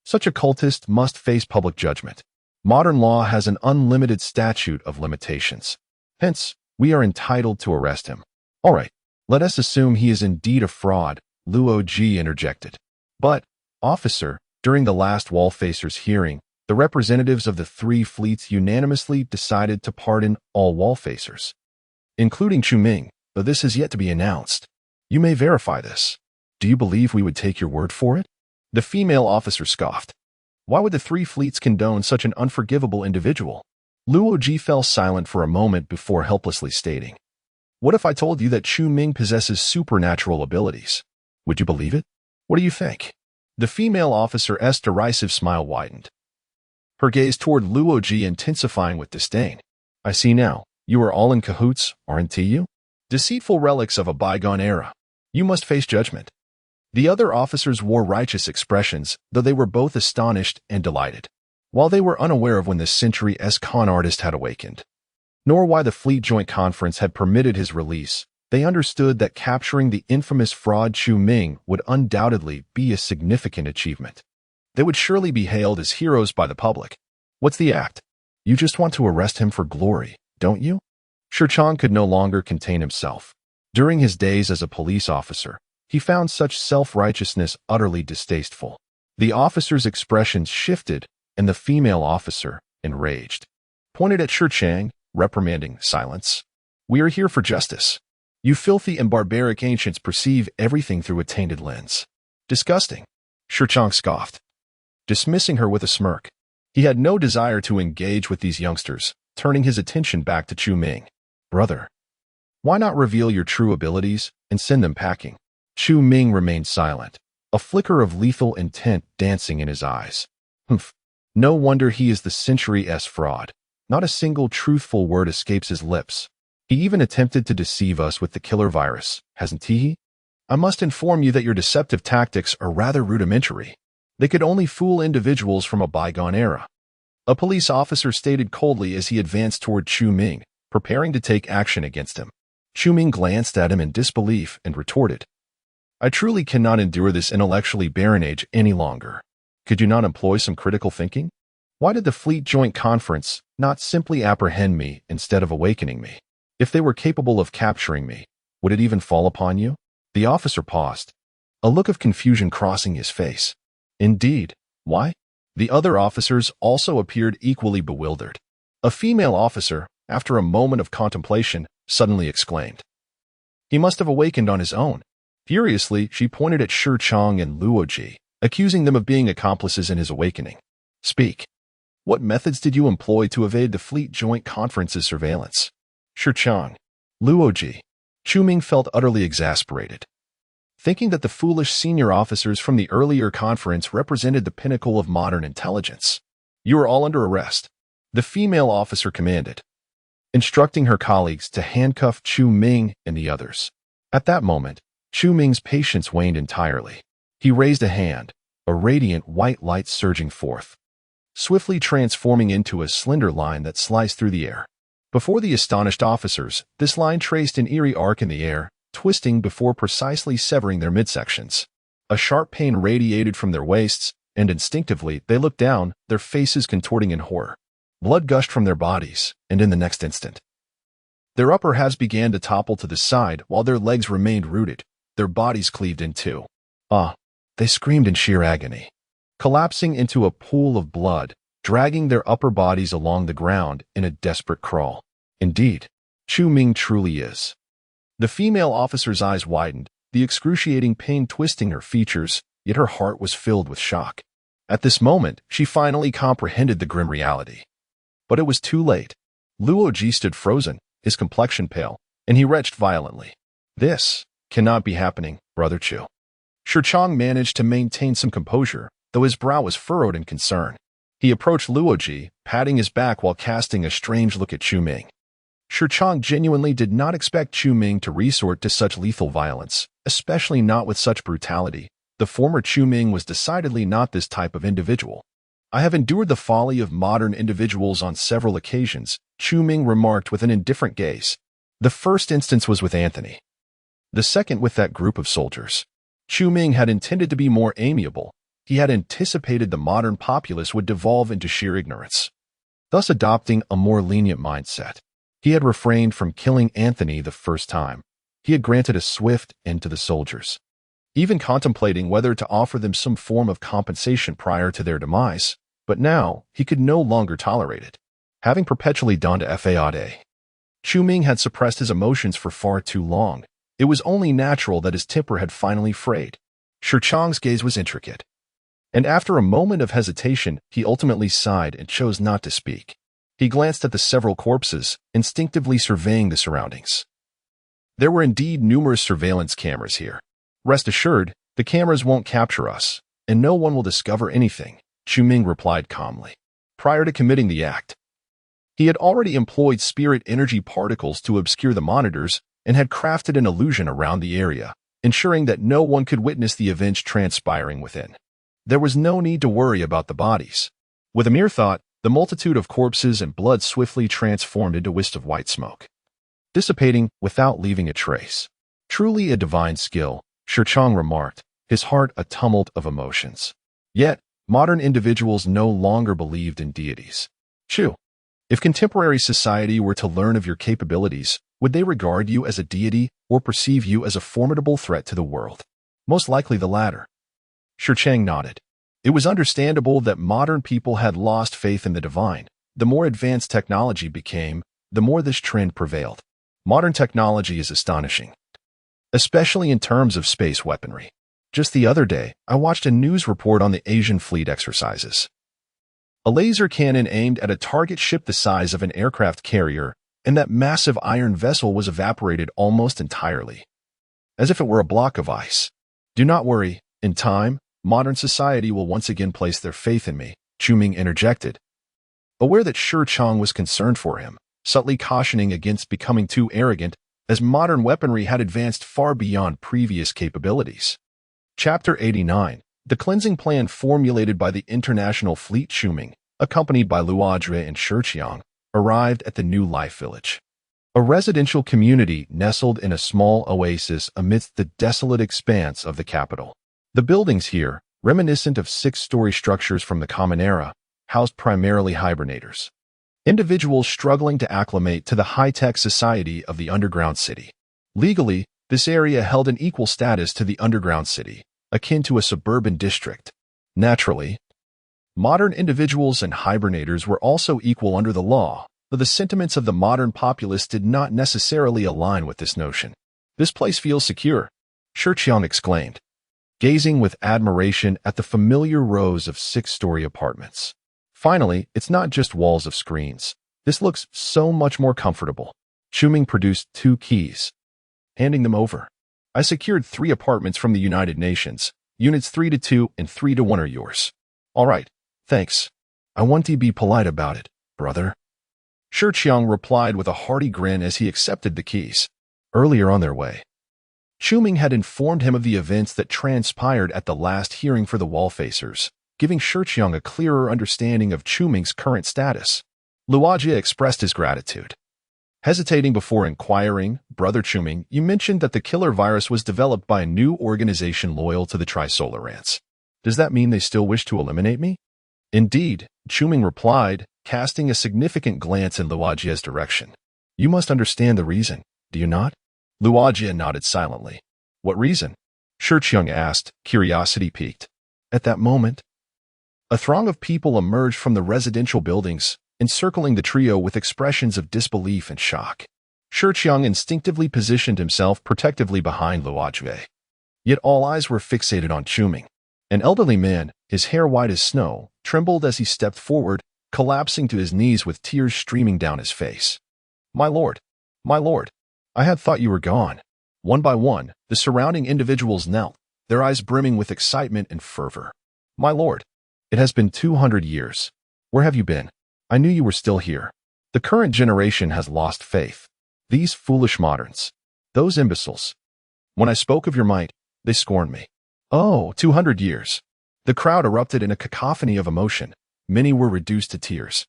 A: Such a cultist must face public judgment. Modern law has an unlimited statute of limitations. Hence, we are entitled to arrest him." "All right, let us assume he is indeed a fraud," Luoji interjected. "But, officer, during the last Wallfacers hearing, the representatives of the three fleets unanimously decided to pardon all Wallfacers, including Chu Ming, though this has yet to be announced. You may verify this. Do you believe we would take your word for it?" The female officer scoffed. Why would the three fleets condone such an unforgivable individual? Luoji fell silent for a moment before helplessly stating, "What if I told you that Chu Ming possesses supernatural abilities? Would you believe it? What do you think?" The female officer's derisive smile widened, her gaze toward Luoji intensifying with disdain. "I see now. You are all in cahoots, aren't you? Deceitful relics of a bygone era. You must face judgment." The other officers wore righteous expressions, though they were both astonished and delighted. While they were unaware of when the century-esque con artist had awakened, nor why the Fleet Joint Conference had permitted his release, they understood that capturing the infamous fraud Chu Ming would undoubtedly be a significant achievement. They would surely be hailed as heroes by the public. "What's the act? You just want to arrest him for glory, don't you?" Shi Chang could no longer contain himself. During his days as a police officer, he found such self-righteousness utterly distasteful. The officer's expressions shifted, and the female officer, enraged, pointed at Shi Chang, reprimanding, "Silence. We are here for justice. You filthy and barbaric ancients perceive everything through a tainted lens." "Disgusting," Shi Chang scoffed, dismissing her with a smirk. He had no desire to engage with these youngsters, turning his attention back to Chu Ming. "Brother, why not reveal your true abilities and send them packing?" Chu Ming remained silent, a flicker of lethal intent dancing in his eyes. "Humph. No wonder he is the century-esque fraud. Not a single truthful word escapes his lips. He even attempted to deceive us with the killer virus, hasn't he? I must inform you that your deceptive tactics are rather rudimentary. They could only fool individuals from a bygone era," a police officer stated coldly as he advanced toward Chu Ming, preparing to take action against him. Chu Ming glanced at him in disbelief and retorted, "I truly cannot endure this intellectually barren age any longer. Could you not employ some critical thinking? Why did the Fleet Joint Conference not simply apprehend me instead of awakening me? If they were capable of capturing me, would it even fall upon you?" The officer paused, a look of confusion crossing his face. "Indeed. Why?" The other officers also appeared equally bewildered. A female officer, after a moment of contemplation, suddenly exclaimed, "He must have awakened on his own." Furiously, she pointed at Shi Chang and Luoji, accusing them of being accomplices in his awakening. "Speak. What methods did you employ to evade the Fleet Joint Conference's surveillance?" Shi Chang, Luoji. Chu Ming felt utterly exasperated, thinking that the foolish senior officers from the earlier conference represented the pinnacle of modern intelligence. "You are all under arrest," the female officer commanded, instructing her colleagues to handcuff Chu Ming and the others. At that moment, Chu Ming's patience waned entirely. He raised a hand, a radiant white light surging forth, swiftly transforming into a slender line that sliced through the air. Before the astonished officers, this line traced an eerie arc in the air, twisting before precisely severing their midsections. A sharp pain radiated from their waists, and instinctively they looked down, their faces contorting in horror. Blood gushed from their bodies, and in the next instant, their upper halves began to topple to the side while their legs remained rooted, their bodies cleaved in two. They screamed in sheer agony, collapsing into a pool of blood, dragging their upper bodies along the ground in a desperate crawl. Indeed, Chu Ming truly is. The female officer's eyes widened, the excruciating pain twisting her features, yet her heart was filled with shock. At this moment, she finally comprehended the grim reality. But it was too late. Luo Ji stood frozen, his complexion pale, and he retched violently. This cannot be happening, Brother Chu. Shi Chang managed to maintain some composure, though his brow was furrowed in concern. He approached Luo Ji, patting his back while casting a strange look at Chu Ming. Shi Chang genuinely did not expect Chu Ming to resort to such lethal violence, especially not with such brutality. The former Chu Ming was decidedly not this type of individual. I have endured the folly of modern individuals on several occasions, Chu Ming remarked with an indifferent gaze. The first instance was with Anthony. The second with that group of soldiers. Chu Ming had intended to be more amiable. He had anticipated the modern populace would devolve into sheer ignorance, thus adopting a more lenient mindset. He had refrained from killing Anthony the first time. He had granted a swift end to the soldiers, even contemplating whether to offer them some form of compensation prior to their demise. But now, he could no longer tolerate it. Having perpetually donned a fade, Chu Ming had suppressed his emotions for far too long. It was only natural that his temper had finally frayed. Shi Chang's gaze was intricate, and after a moment of hesitation, he ultimately sighed and chose not to speak. He glanced at the several corpses, instinctively surveying the surroundings. There were indeed numerous surveillance cameras here. Rest assured, the cameras won't capture us, and no one will discover anything, Chu Ming replied calmly. Prior to committing the act, he had already employed spirit energy particles to obscure the monitors and had crafted an illusion around the area, ensuring that no one could witness the events transpiring within. There was no need to worry about the bodies. With a mere thought, the multitude of corpses and blood swiftly transformed into wisps of white smoke, dissipating without leaving a trace. Truly a divine skill, Shi Chang remarked, his heart a tumult of emotions. Yet, modern individuals no longer believed in deities. Chu, if contemporary society were to learn of your capabilities, would they regard you as a deity or perceive you as a formidable threat to the world? Most likely the latter. Shi Chang nodded. It was understandable that modern people had lost faith in the divine. The more advanced technology became, the more this trend prevailed. Modern technology is astonishing, especially in terms of space weaponry. Just the other day, I watched a news report on the Asian fleet exercises. A laser cannon aimed at a target ship the size of an aircraft carrier, and that massive iron vessel was evaporated almost entirely, as if it were a block of ice. Do not worry, in time, modern society will once again place their faith in me, Chu Ming interjected, aware that Shi Chang was concerned for him, subtly cautioning against becoming too arrogant, as modern weaponry had advanced far beyond previous capabilities. Chapter 89. The cleansing plan formulated by the International Fleet. Chu Ming, accompanied by Luo Ji and Shi Chang, arrived at the New Life Village, a residential community nestled in a small oasis amidst the desolate expanse of the capital. The buildings here, reminiscent of six-story structures from the Common Era, housed primarily hibernators, individuals struggling to acclimate to the high-tech society of the underground city. Legally, this area held an equal status to the underground city, akin to a suburban district. Naturally, modern individuals and hibernators were also equal under the law, though the sentiments of the modern populace did not necessarily align with this notion. This place feels secure, Shi Chang exclaimed, gazing with admiration at the familiar rows of six-story apartments. Finally, it's not just walls of screens. This looks so much more comfortable. Chu Ming produced 2 keys, handing them over. I secured 3 apartments from the United Nations. Units 3-2 and 3-1 are yours. All right, thanks. I want to be polite about it, brother. Shi Chang replied with a hearty grin as he accepted the keys. Earlier on their way, Chu Ming had informed him of the events that transpired at the last hearing for the Wallfacers, giving Shi Chang a clearer understanding of Chu Ming's current status. Luo Ji expressed his gratitude. Hesitating before inquiring, Brother Chu Ming, you mentioned that the killer virus was developed by a new organization loyal to the Trisolarans. Does that mean they still wish to eliminate me? Indeed, Chuming replied, casting a significant glance in Luojia's direction. You must understand the reason, do you not? Luojia nodded silently. What reason? Shiqiang asked, curiosity piqued. At that moment, a throng of people emerged from the residential buildings, encircling the trio with expressions of disbelief and shock. Shiqiang instinctively positioned himself protectively behind Luojia. Yet all eyes were fixated on Chuming. An elderly man, his hair white as snow, trembled as he stepped forward, collapsing to his knees with tears streaming down his face. My lord, I had thought you were gone. One by one, the surrounding individuals knelt, their eyes brimming with excitement and fervor. My lord, it has been 200 years. Where have you been? I knew you were still here. The current generation has lost faith. These foolish moderns. Those imbeciles. When I spoke of your might, they scorned me. Oh, 200 years. The crowd erupted in a cacophony of emotion. Many were reduced to tears.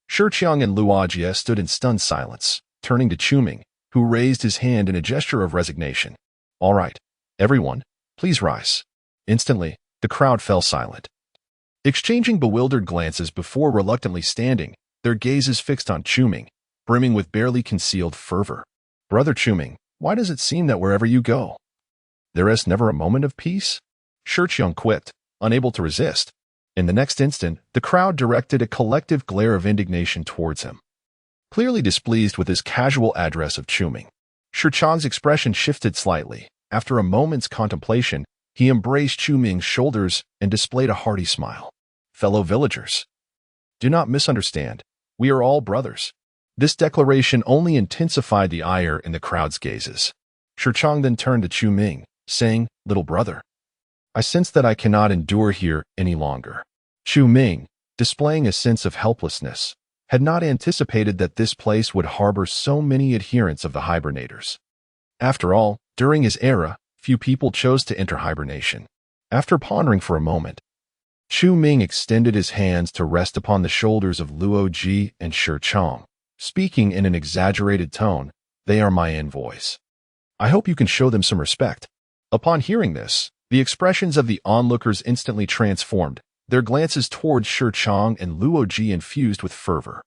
A: Shiqiang and Luojia stood in stunned silence, turning to Chuming, who raised his hand in a gesture of resignation. All right, everyone, please rise. Instantly, the crowd fell silent. Exchanging bewildered glances before reluctantly standing, their gazes fixed on Chuming, brimming with barely concealed fervor. Brother Chuming, why does it seem that wherever you go, there is never a moment of peace? Shiqiang quipped, unable to resist. In the next instant, the crowd directed a collective glare of indignation towards him. Clearly displeased with his casual address of Chuming, Shiqiang's expression shifted slightly. After a moment's contemplation, he embraced Chuming's shoulders and displayed a hearty smile. Fellow villagers, do not misunderstand. We are all brothers. This declaration only intensified the ire in the crowd's gazes. Shiqiang then turned to Chuming, saying, Little brother, I sense that I cannot endure here any longer. Chuming, displaying a sense of helplessness, had not anticipated that this place would harbor so many adherents of the hibernators. After all, during his era, few people chose to enter hibernation. After pondering for a moment, Chuming extended his hands to rest upon the shoulders of Luoji and Shiqiang, speaking in an exaggerated tone, They are my envoys. I hope you can show them some respect. Upon hearing this, the expressions of the onlookers instantly transformed, their glances towards Shiqiang and Luoji infused with fervor.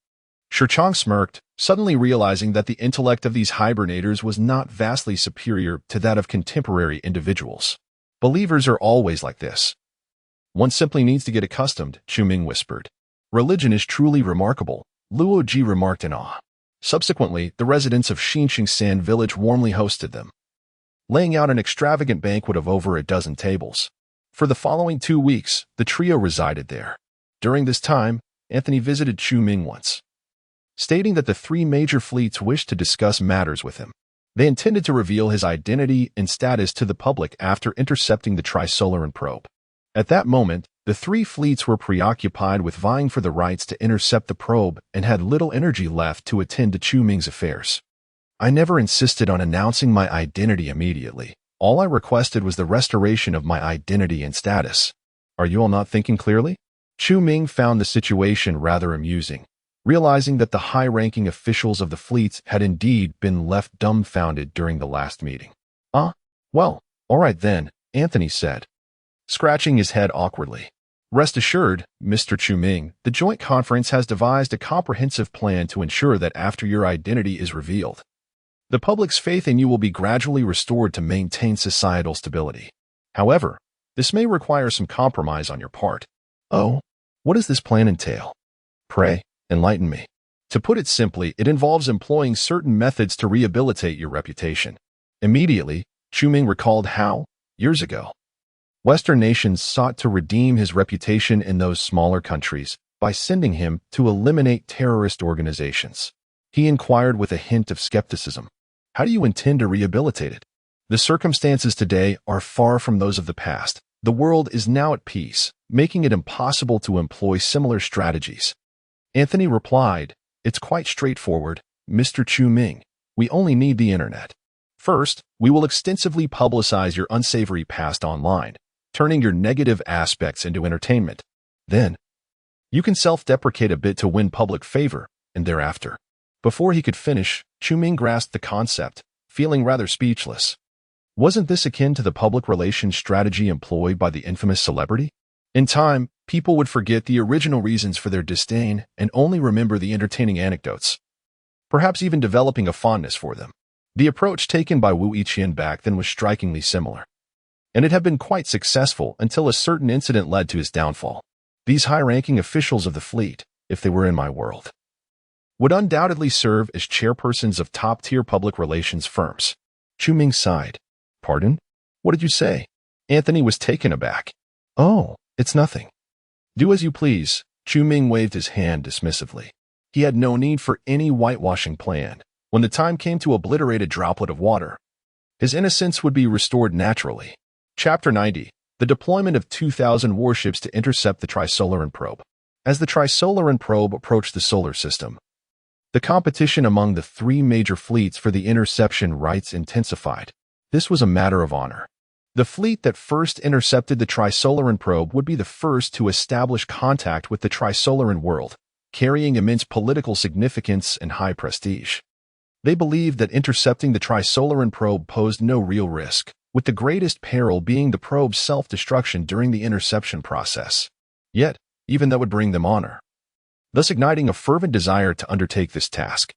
A: Shiqiang smirked, suddenly realizing that the intellect of these hibernators was not vastly superior to that of contemporary individuals. Believers are always like this. One simply needs to get accustomed, Chuming whispered. Religion is truly remarkable, Luoji remarked in awe. Subsequently, the residents of Xinqingshan village warmly hosted them, laying out an extravagant banquet of over a dozen tables. For the following 2 weeks, the trio resided there. During this time, Anthony visited Chuming once, stating that the 3 major fleets wished to discuss matters with him. They intended to reveal his identity and status to the public after intercepting the Trisolaran probe. At that moment, the 3 fleets were preoccupied with vying for the rights to intercept the probe and had little energy left to attend to Chuming's affairs. I never insisted on announcing my identity immediately. All I requested was the restoration of my identity and status. Are you all not thinking clearly? Chuming found the situation rather amusing, realizing that the high-ranking officials of the fleets had indeed been left dumbfounded during the last meeting. Well, all right then, Anthony said, scratching his head awkwardly. Rest assured, Mr. Chuming, the Joint Conference has devised a comprehensive plan to ensure that after your identity is revealed, the public's faith in you will be gradually restored to maintain societal stability. However, this may require some compromise on your part. Oh, what does this plan entail? Pray, enlighten me. To put it simply, it involves employing certain methods to rehabilitate your reputation. Immediately, Chuming recalled how, years ago, Western nations sought to redeem his reputation in those smaller countries by sending him to eliminate terrorist organizations. He inquired with a hint of skepticism, How do you intend to rehabilitate it? The circumstances today are far from those of the past. The world is now at peace, making it impossible to employ similar strategies. Anthony replied, It's quite straightforward, Mr. Chuming. We only need the internet. First, we will extensively publicize your unsavory past online, turning your negative aspects into entertainment. Then, you can self-deprecate a bit to win public favor, and thereafter. Before he could finish, Chuming grasped the concept, feeling rather speechless. Wasn't this akin to the public relations strategy employed by the infamous celebrity? In time, people would forget the original reasons for their disdain and only remember the entertaining anecdotes, perhaps even developing a fondness for them. The approach taken by Wu Yiqian back then was strikingly similar, and it had been quite successful until a certain incident led to his downfall. These high-ranking officials of the fleet, if they were in my world, would undoubtedly serve as chairpersons of top-tier public relations firms. Chu Ming sighed. Pardon? What did you say? Anthony was taken aback. Oh, it's nothing. Do as you please. Chu Ming waved his hand dismissively. He had no need for any whitewashing plan. When the time came to obliterate a droplet of water, his innocence would be restored naturally. Chapter 90. The deployment of 2,000 warships to intercept the Trisolaran probe. As the Trisolaran probe approached the solar system, the competition among the three major fleets for the interception rights intensified. This was a matter of honor. The fleet that first intercepted the Trisolaran probe would be the first to establish contact with the Trisolaran world, carrying immense political significance and high prestige. They believed that intercepting the Trisolaran probe posed no real risk, with the greatest peril being the probe's self-destruction during the interception process. Yet, even that would bring them honor, thus igniting a fervent desire to undertake this task.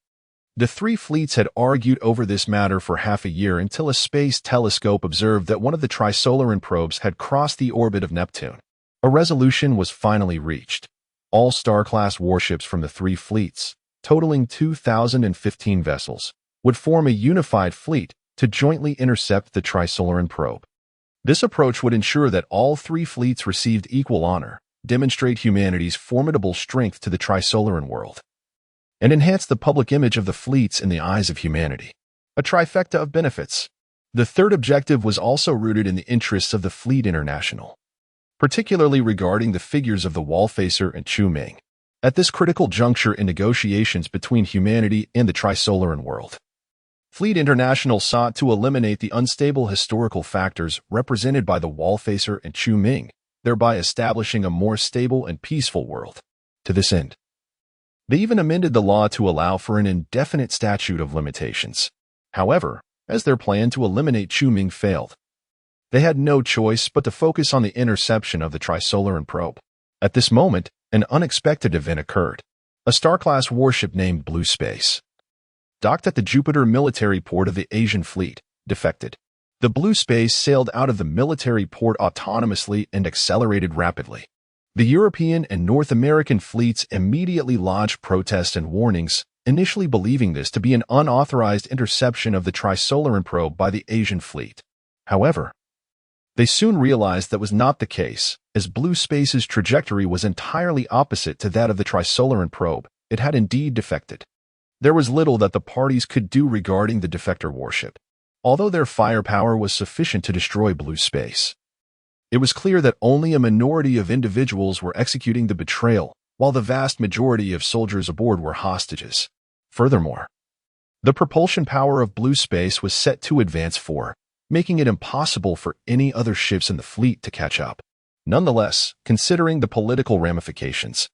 A: The three fleets had argued over this matter for half a year until a space telescope observed that one of the Trisolaran probes had crossed the orbit of Neptune. A resolution was finally reached. All Star-class warships from the three fleets, totaling 2,015 vessels, would form a unified fleet to jointly intercept the Trisolaran probe. This approach would ensure that all three fleets received equal honor, demonstrate humanity's formidable strength to the Trisolaran world, and enhance the public image of the fleets in the eyes of humanity. A trifecta of benefits. The third objective was also rooted in the interests of the Fleet International, particularly regarding the figures of the Wallfacer and Chu Ming. At this critical juncture in negotiations between humanity and the Trisolaran world, Fleet International sought to eliminate the unstable historical factors represented by the Wallfacer and Chu Ming, thereby establishing a more stable and peaceful world. To this end, they even amended the law to allow for an indefinite statute of limitations. However, as their plan to eliminate Chu Ming failed, they had no choice but to focus on the interception of the Trisolaran probe. At this moment, an unexpected event occurred. A Star-class warship named Blue Space docked at the Jupiter military port of the Asian fleet, defected. The Blue Space sailed out of the military port autonomously and accelerated rapidly. The European and North American fleets immediately lodged protests and warnings, initially believing this to be an unauthorized interception of the Trisolaran probe by the Asian fleet. However, they soon realized that was not the case, as Blue Space's trajectory was entirely opposite to that of the Trisolaran probe. It had indeed defected. There was little that the parties could do regarding the defector warship, although their firepower was sufficient to destroy Blue Space. It was clear that only a minority of individuals were executing the betrayal, while the vast majority of soldiers aboard were hostages. Furthermore, the propulsion power of Blue Space was set to advance 4, making it impossible for any other ships in the fleet to catch up. Nonetheless, considering the political ramifications,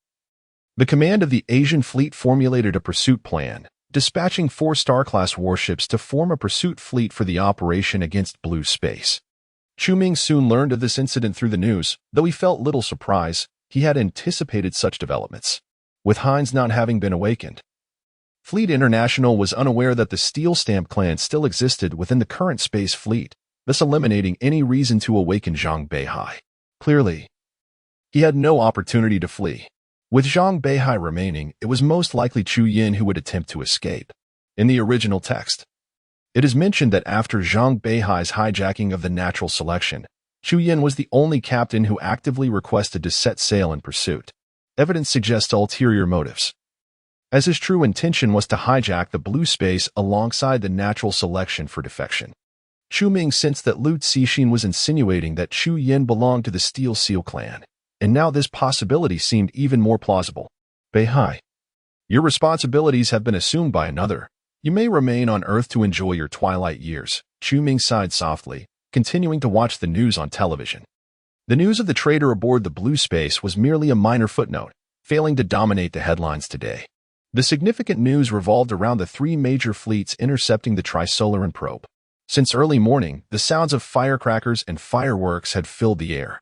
A: the command of the Asian fleet formulated a pursuit plan, dispatching 4 Star-class warships to form a pursuit fleet for the operation against Blue Space. Chu Ming soon learned of this incident through the news, though he felt little surprise. He had anticipated such developments, with Hines not having been awakened. Fleet International was unaware that the Steel Stamp clan still existed within the current space fleet, thus eliminating any reason to awaken Zhang Beihai. Clearly, he had no opportunity to flee. With Zhang Beihai remaining, it was most likely Chu Yin who would attempt to escape. In the original text, it is mentioned that after Zhang Beihai's hijacking of the natural selection, Chu Yin was the only captain who actively requested to set sail in pursuit. Evidence suggests ulterior motives, as his true intention was to hijack the Blue Space alongside the natural selection for defection. Chu Ming sensed that Lu Cixin was insinuating that Chu Yin belonged to the Steel Seal clan, and now this possibility seemed even more plausible. Beihai, your responsibilities have been assumed by another. You may remain on Earth to enjoy your twilight years. Chu Ming sighed softly, continuing to watch the news on television. The news of the traitor aboard the Blue Space was merely a minor footnote, failing to dominate the headlines today. The significant news revolved around the 3 major fleets intercepting the Trisolaran probe. Since early morning, the sounds of firecrackers and fireworks had filled the air.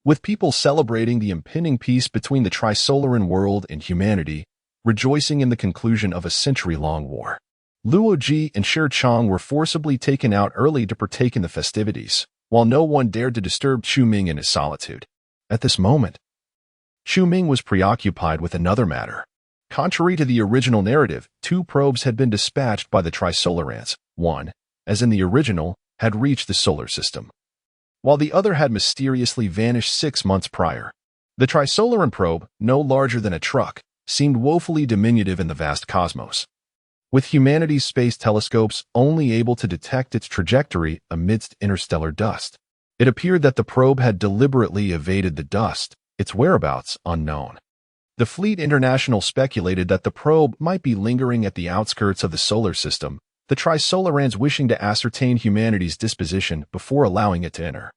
A: With people celebrating the impending peace between the Trisolaran world and humanity, rejoicing in the conclusion of a century-long war. Luo Ji and Sher Chong were forcibly taken out early to partake in the festivities, while no one dared to disturb Chu Ming in his solitude. At this moment, Chu Ming was preoccupied with another matter. Contrary to the original narrative, 2 probes had been dispatched by the Trisolarans. One, as in the original, had reached the solar system, while the other had mysteriously vanished 6 months prior. The Trisolaran probe, no larger than a truck, seemed woefully diminutive in the vast cosmos, with humanity's space telescopes only able to detect its trajectory amidst interstellar dust. It appeared that the probe had deliberately evaded the dust, its whereabouts unknown. The Fleet International speculated that the probe might be lingering at the outskirts of the solar system, the Trisolarans wishing to ascertain humanity's disposition before allowing it to enter.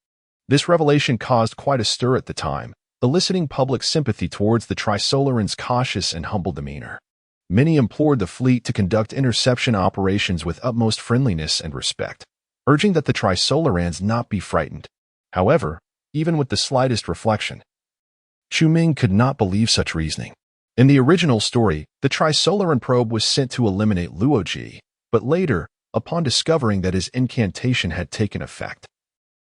A: This revelation caused quite a stir at the time, eliciting public sympathy towards the Trisolarans' cautious and humble demeanor. Many implored the fleet to conduct interception operations with utmost friendliness and respect, urging that the Trisolarans not be frightened. However, even with the slightest reflection, Chu Ming could not believe such reasoning. In the original story, the Trisolaran probe was sent to eliminate Luo Ji, but later, upon discovering that his incantation had taken effect,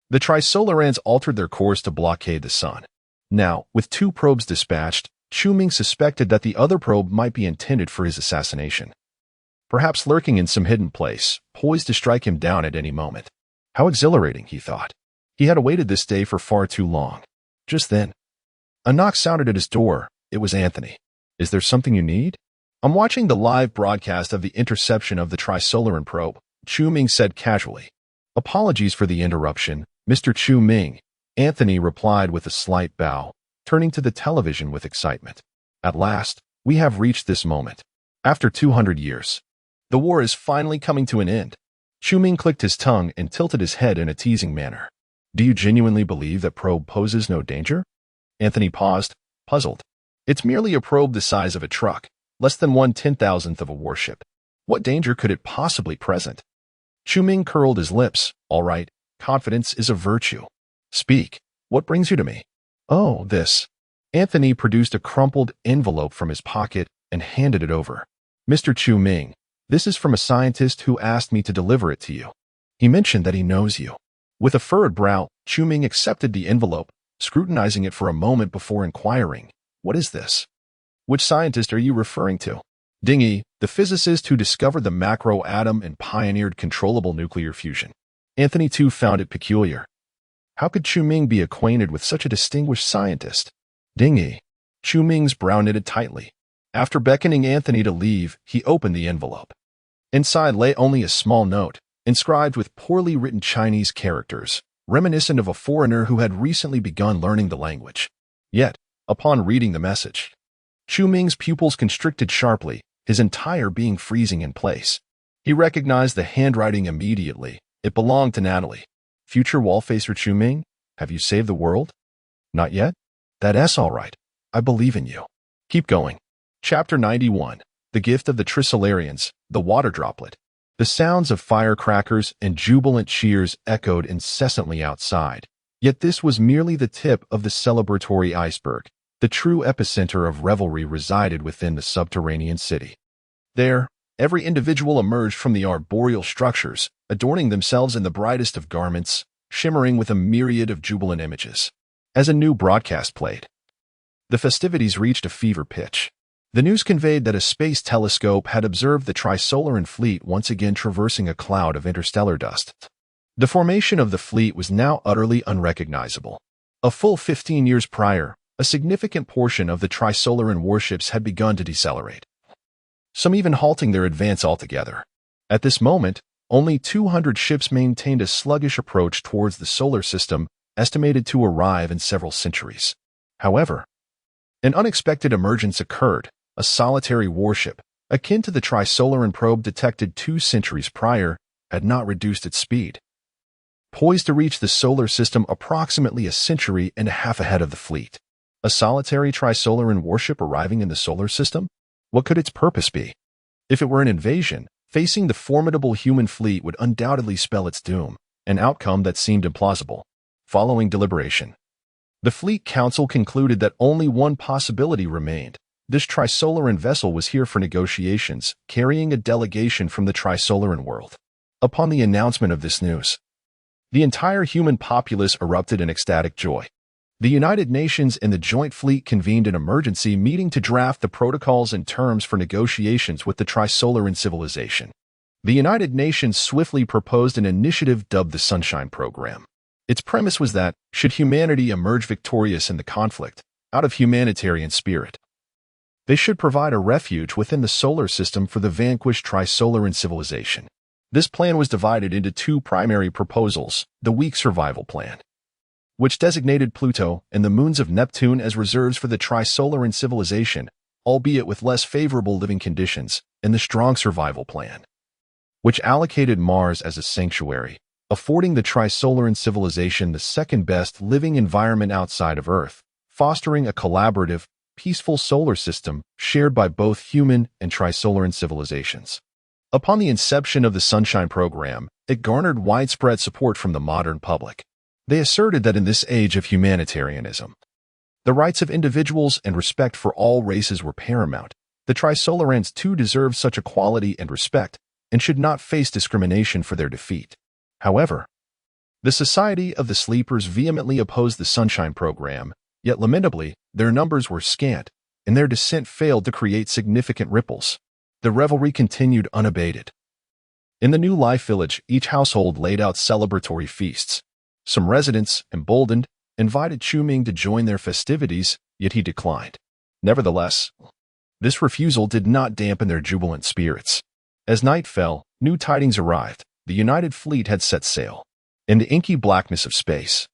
A: the Trisolarans altered their course to blockade the sun. Now, with 2 probes dispatched, Chu Ming suspected that the other probe might be intended for his assassination, perhaps lurking in some hidden place, poised to strike him down at any moment. How exhilarating, he thought. He had awaited this day for far too long. Just then, a knock sounded at his door. It was Anthony. Is there something you need? I'm watching the live broadcast of the interception of the Trisolaran probe, Chu Ming said casually. Apologies for the interruption, Mr. Chu Ming, Anthony replied with a slight bow, turning to the television with excitement. At last, we have reached this moment. After 200 years, the war is finally coming to an end. Chu Ming clicked his tongue and tilted his head in a teasing manner. Do you genuinely believe that probe poses no danger? Anthony paused, puzzled. It's merely a probe the size of a truck, less than 1/10,000th of a warship. What danger could it possibly present? Chu Ming curled his lips. All right, confidence is a virtue. Speak. What brings you to me? Oh, this. Anthony produced a crumpled envelope from his pocket and handed it over. Mr. Chu Ming, this is from a scientist who asked me to deliver it to you. He mentioned that he knows you. With a furrowed brow, Chu Ming accepted the envelope, scrutinizing it for a moment before inquiring, what is this? Which scientist are you referring to? Dingy, the physicist who discovered the macro atom and pioneered controllable nuclear fusion. Anthony too found it peculiar. How could Chu Ming be acquainted with such a distinguished scientist? Dingy. Chu Ming's brow knitted tightly. After beckoning Anthony to leave, he opened the envelope. Inside lay only a small note, inscribed with poorly written Chinese characters, reminiscent of a foreigner who had recently begun learning the language. Yet, upon reading the message, Chu Ming's pupils constricted sharply, his entire being freezing in place. He recognized the handwriting immediately. It belonged to Natalie. Future Wallfacer Chu Ming, have you saved the world? Not yet? That's all right. I believe in you. Keep going. Chapter 91. The Gift of the Trisolarians, the Water Droplet. The sounds of firecrackers and jubilant cheers echoed incessantly outside. Yet this was merely the tip of the celebratory iceberg. The true epicenter of revelry resided within the subterranean city. There, every individual emerged from the arboreal structures, adorning themselves in the brightest of garments, shimmering with a myriad of jubilant images. As a new broadcast played, the festivities reached a fever pitch. The news conveyed that a space telescope had observed the Trisolaran fleet once again traversing a cloud of interstellar dust. The formation of the fleet was now utterly unrecognizable. A full 15 years prior, a significant portion of the Trisolaran warships had begun to decelerate, some even halting their advance altogether. At this moment, only 200 ships maintained a sluggish approach towards the solar system, estimated to arrive in several centuries. However, an unexpected emergence occurred. A solitary warship, akin to the Trisolaran probe detected 2 centuries prior, had not reduced its speed. Poised to reach the solar system approximately a century and a half ahead of the fleet. A solitary Trisolaran warship arriving in the solar system? What could its purpose be? If it were an invasion, facing the formidable human fleet would undoubtedly spell its doom, an outcome that seemed implausible. Following deliberation, The Fleet Council concluded that only one possibility remained. This Trisolaran vessel was here for negotiations, carrying a delegation from the Trisolaran world. Upon the announcement of this news, the entire human populace erupted in ecstatic joy. The United Nations and the Joint Fleet convened an emergency meeting to draft the protocols and terms for negotiations with the Trisolaran civilization. The United Nations swiftly proposed an initiative dubbed the Sunshine Program. Its premise was that, should humanity emerge victorious in the conflict, out of humanitarian spirit, they should provide a refuge within the solar system for the vanquished Trisolaran civilization. This plan was divided into two primary proposals: the Weak Survival Plan, which designated Pluto and the moons of Neptune as reserves for the Trisolaran civilization, albeit with less favorable living conditions, and the Strong Survival Plan, which allocated Mars as a sanctuary, affording the Trisolaran civilization the second-best living environment outside of Earth, fostering a collaborative, peaceful solar system shared by both human and Trisolaran civilizations. Upon the inception of the Sunshine Program, it garnered widespread support from the modern public. They asserted that in this age of humanitarianism, the rights of individuals and respect for all races were paramount. The Trisolarans too deserved such equality and respect and should not face discrimination for their defeat. However, the Society of the Sleepers vehemently opposed the Sunshine Program, yet lamentably, their numbers were scant, and their dissent failed to create significant ripples. The revelry continued unabated. In the New Life Village, each household laid out celebratory feasts. Some residents, emboldened, invited Chu-Ming to join their festivities, yet he declined. Nevertheless, this refusal did not dampen their jubilant spirits. As night fell, new tidings arrived. The United Fleet had set sail. In the inky blackness of space,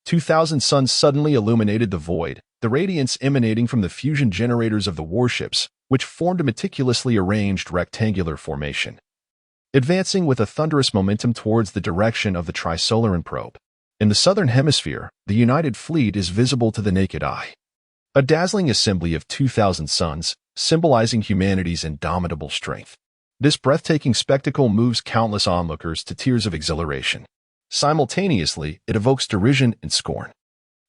A: 2,000 suns suddenly illuminated the void, the radiance emanating from the fusion generators of the warships, which formed a meticulously arranged rectangular formation, advancing with a thunderous momentum towards the direction of the Trisolaran probe. In the southern hemisphere, the United Fleet is visible to the naked eye. A dazzling assembly of 2,000 suns, symbolizing humanity's indomitable strength. This breathtaking spectacle moves countless onlookers to tears of exhilaration. Simultaneously, it evokes derision and scorn.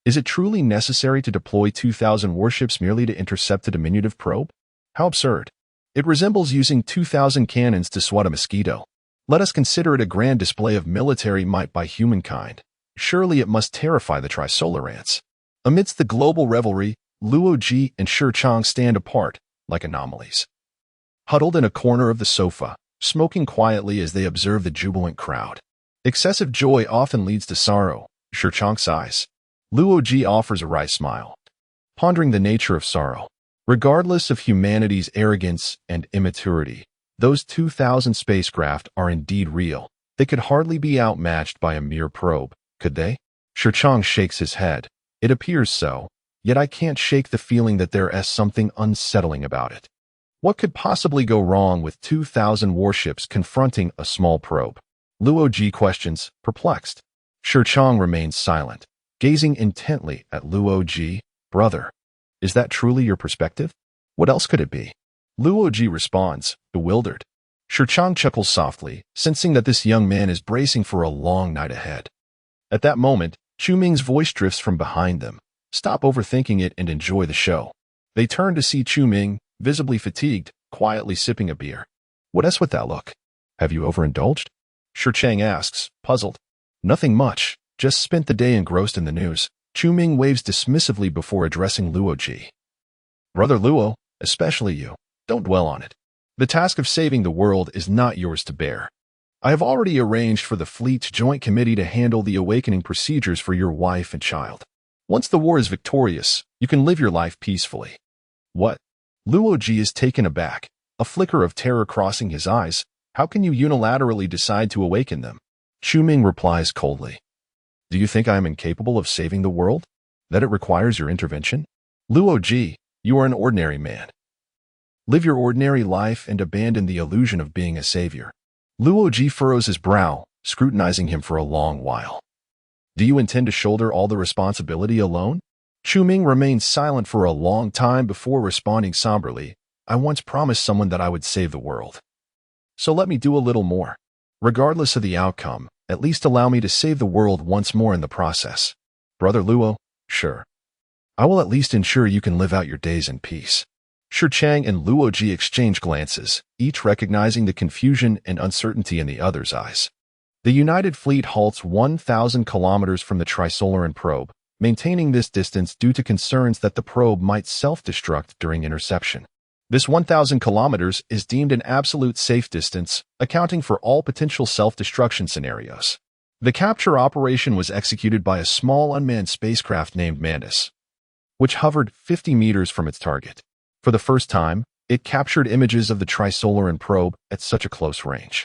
A: Is it truly necessary to deploy 2,000 warships merely to intercept a diminutive probe? How absurd. It resembles using 2,000 cannons to swat a mosquito. Let us consider it a grand display of military might by humankind. Surely it must terrify the Trisolarans. Amidst the global revelry, Luo Ji and Shi Chang stand apart, like anomalies. Huddled in a corner of the sofa, smoking quietly as they observe the jubilant crowd. Excessive joy often leads to sorrow, Shi Chang sighs. Luo Ji offers a wry smile, pondering the nature of sorrow. Regardless of humanity's arrogance and immaturity, those 2,000 spacecraft are indeed real. They could hardly be outmatched by a mere probe, could they? Shi Chang shakes his head. It appears so, yet I can't shake the feeling that there is something unsettling about it. What could possibly go wrong with 2,000 warships confronting a small probe? Luo Ji questions, perplexed. Shi Chang remains silent, gazing intently at Luo Ji. Brother, is that truly your perspective? What else could it be? Luo Ji responds, bewildered. Shi Chang chuckles softly, sensing that this young man is bracing for a long night ahead. At that moment, Chu-Ming's voice drifts from behind them. Stop overthinking it and enjoy the show. They turn to see Chu-Ming, visibly fatigued, quietly sipping a beer. What is with that look? Have you overindulged? Shi Chang asks, puzzled. Nothing much, just spent the day engrossed in the news. Chu-Ming waves dismissively before addressing Luo Ji. Brother Luo, especially you, don't dwell on it. The task of saving the world is not yours to bear. I have already arranged for the Fleet's Joint Committee to handle the awakening procedures for your wife and child. Once the war is victorious, you can live your life peacefully. What? Luo Ji is taken aback, a flicker of terror crossing his eyes. How can you unilaterally decide to awaken them? Chu-Ming replies coldly. Do you think I am incapable of saving the world? That it requires your intervention? Luo Ji, you are an ordinary man. Live your ordinary life and abandon the illusion of being a savior. Luo Ji furrows his brow, scrutinizing him for a long while. Do you intend to shoulder all the responsibility alone? Chu-Ming remained silent for a long time before responding somberly. I once promised someone that I would save the world. So let me do a little more. Regardless of the outcome, at least allow me to save the world once more in the process. Brother Luo, Sure. I will at least ensure you can live out your days in peace. Shi Chang and Luoji exchange glances, each recognizing the confusion and uncertainty in the other's eyes. The United Fleet halts 1,000 kilometers from the Trisolaran probe, maintaining this distance due to concerns that the probe might self-destruct during interception. This 1,000 kilometers is deemed an absolute safe distance, accounting for all potential self-destruction scenarios. The capture operation was executed by a small unmanned spacecraft named Mantis, which hovered 50 meters from its target. For the first time, it captured images of the Trisolaran probe at such a close range.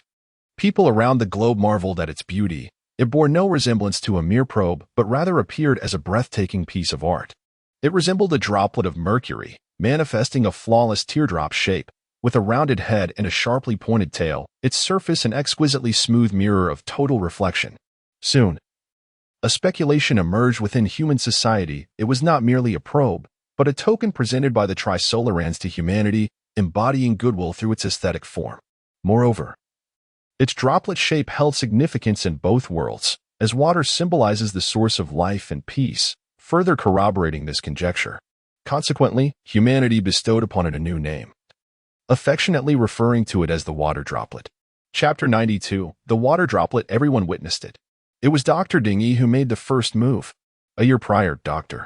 A: People around the globe marveled at its beauty. It bore no resemblance to a mere probe, but rather appeared as a breathtaking piece of art. It resembled a droplet of mercury, manifesting a flawless teardrop shape. With a rounded head and a sharply pointed tail, its surface an exquisitely smooth mirror of total reflection. Soon, a speculation emerged within human society. It was not merely a probe, but a token presented by the Trisolarans to humanity, embodying goodwill through its aesthetic form. Moreover, its droplet shape held significance in both worlds, as water symbolizes the source of life and peace, further corroborating this conjecture. Consequently, humanity bestowed upon it a new name, affectionately referring to it as the water droplet. Chapter 92, The Water Droplet. Everyone witnessed it. It was Dr. Ding Yi who made the first move. A year prior, Dr.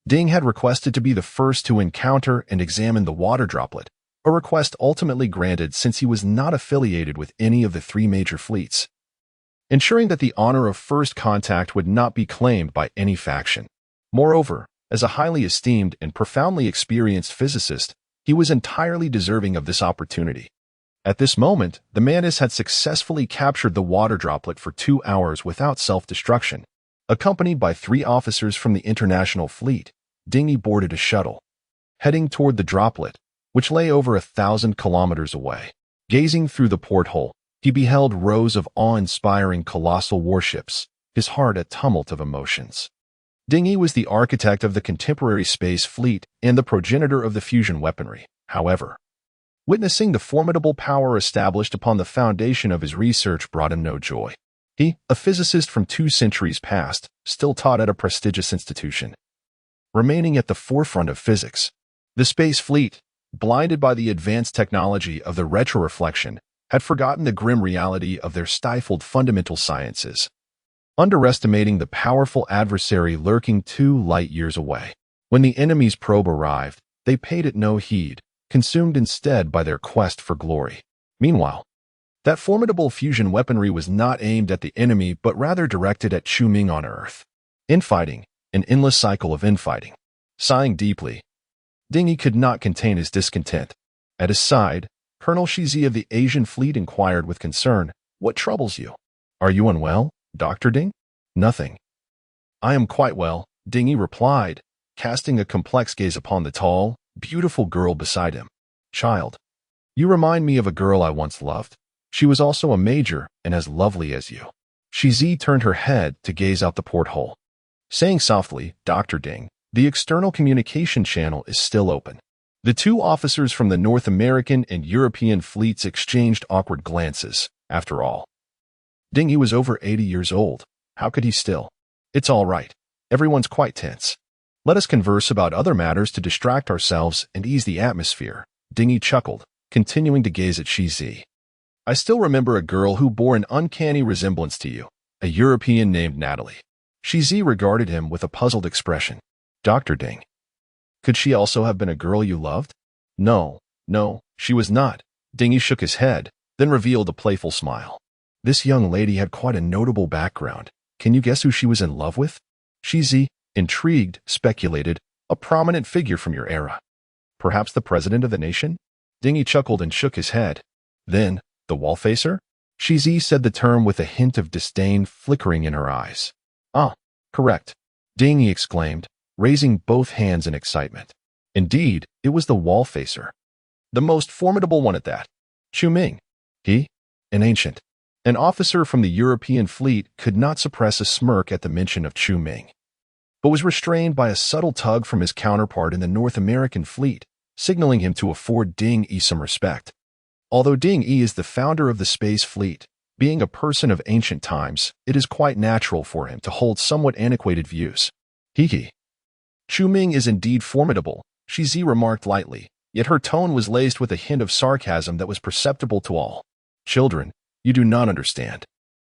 A: Ding had requested to be the first to encounter and examine the water droplet, a request ultimately granted since he was not affiliated with any of the three major fleets, ensuring that the honor of first contact would not be claimed by any faction. Moreover, as a highly esteemed and profoundly experienced physicist, he was entirely deserving of this opportunity. At this moment, the Mantis had successfully captured the water droplet for 2 hours without self-destruction. Accompanied by 3 officers from the International Fleet, Ding Yi boarded a shuttle, heading toward the droplet, which lay over 1,000 kilometers away. Gazing through the porthole, he beheld rows of awe-inspiring colossal warships, his heart a tumult of emotions. Ding Yi was the architect of the contemporary space fleet and the progenitor of the fusion weaponry. However, witnessing the formidable power established upon the foundation of his research brought him no joy. He, a physicist from 2 centuries past, still taught at a prestigious institution, remaining at the forefront of physics. The space fleet, blinded by the advanced technology of the retroreflection, had forgotten the grim reality of their stifled fundamental sciences, underestimating the powerful adversary lurking 2 light years away. When the enemy's probe arrived, they paid it no heed, consumed instead by their quest for glory. Meanwhile, that formidable fusion weaponry was not aimed at the enemy but rather directed at Chu Ming on Earth. Infighting, an endless cycle of infighting. Sighing deeply, Ding Yi could not contain his discontent. At his side, Colonel Shizi of the Asian Fleet inquired with concern, "What troubles you? Are you unwell, Dr. Ding?" "Nothing. I am quite well," Ding Yi replied, casting a complex gaze upon the tall, beautiful girl beside him. "Child, you remind me of a girl I once loved. She was also a major and as lovely as you." Shizi turned her head to gaze out the porthole, saying softly, "Dr. Ding, the external communication channel is still open." The 2 officers from the North American and European fleets exchanged awkward glances. After all, Ding Yi was over 80 years old. How could he still? "It's all right. Everyone's quite tense. Let us converse about other matters to distract ourselves and ease the atmosphere." Ding Yi chuckled, continuing to gaze at Shizi. "I still remember a girl who bore an uncanny resemblance to you, a European named Natalie." Shizi regarded him with a puzzled expression. "Dr. Ding, could she also have been a girl you loved?" No, she was not." Ding Yi shook his head, then revealed a playful smile. "This young lady had quite a notable background. Can you guess who she was in love with?" Shizi, intrigued, speculated, "A prominent figure from your era. Perhaps the president of the nation?" Ding Yi chuckled and shook his head. "Then, the wall-facer?" Shizi said the term with a hint of disdain flickering in her eyes. "Ah, correct," Ding Yi exclaimed, raising both hands in excitement. Indeed, it was the wall-facer. The most formidable one at that. Chu Ming. He, an ancient, an officer from the European fleet, could not suppress a smirk at the mention of Chu Ming, but was restrained by a subtle tug from his counterpart in the North American fleet, signaling him to afford Ding Yi some respect. Although Ding Yi is the founder of the space fleet, being a person of ancient times, it is quite natural for him to hold somewhat antiquated views. He, Chu Ming is indeed formidable, Shizi remarked lightly, yet her tone was laced with a hint of sarcasm that was perceptible to all. Children, you do not understand.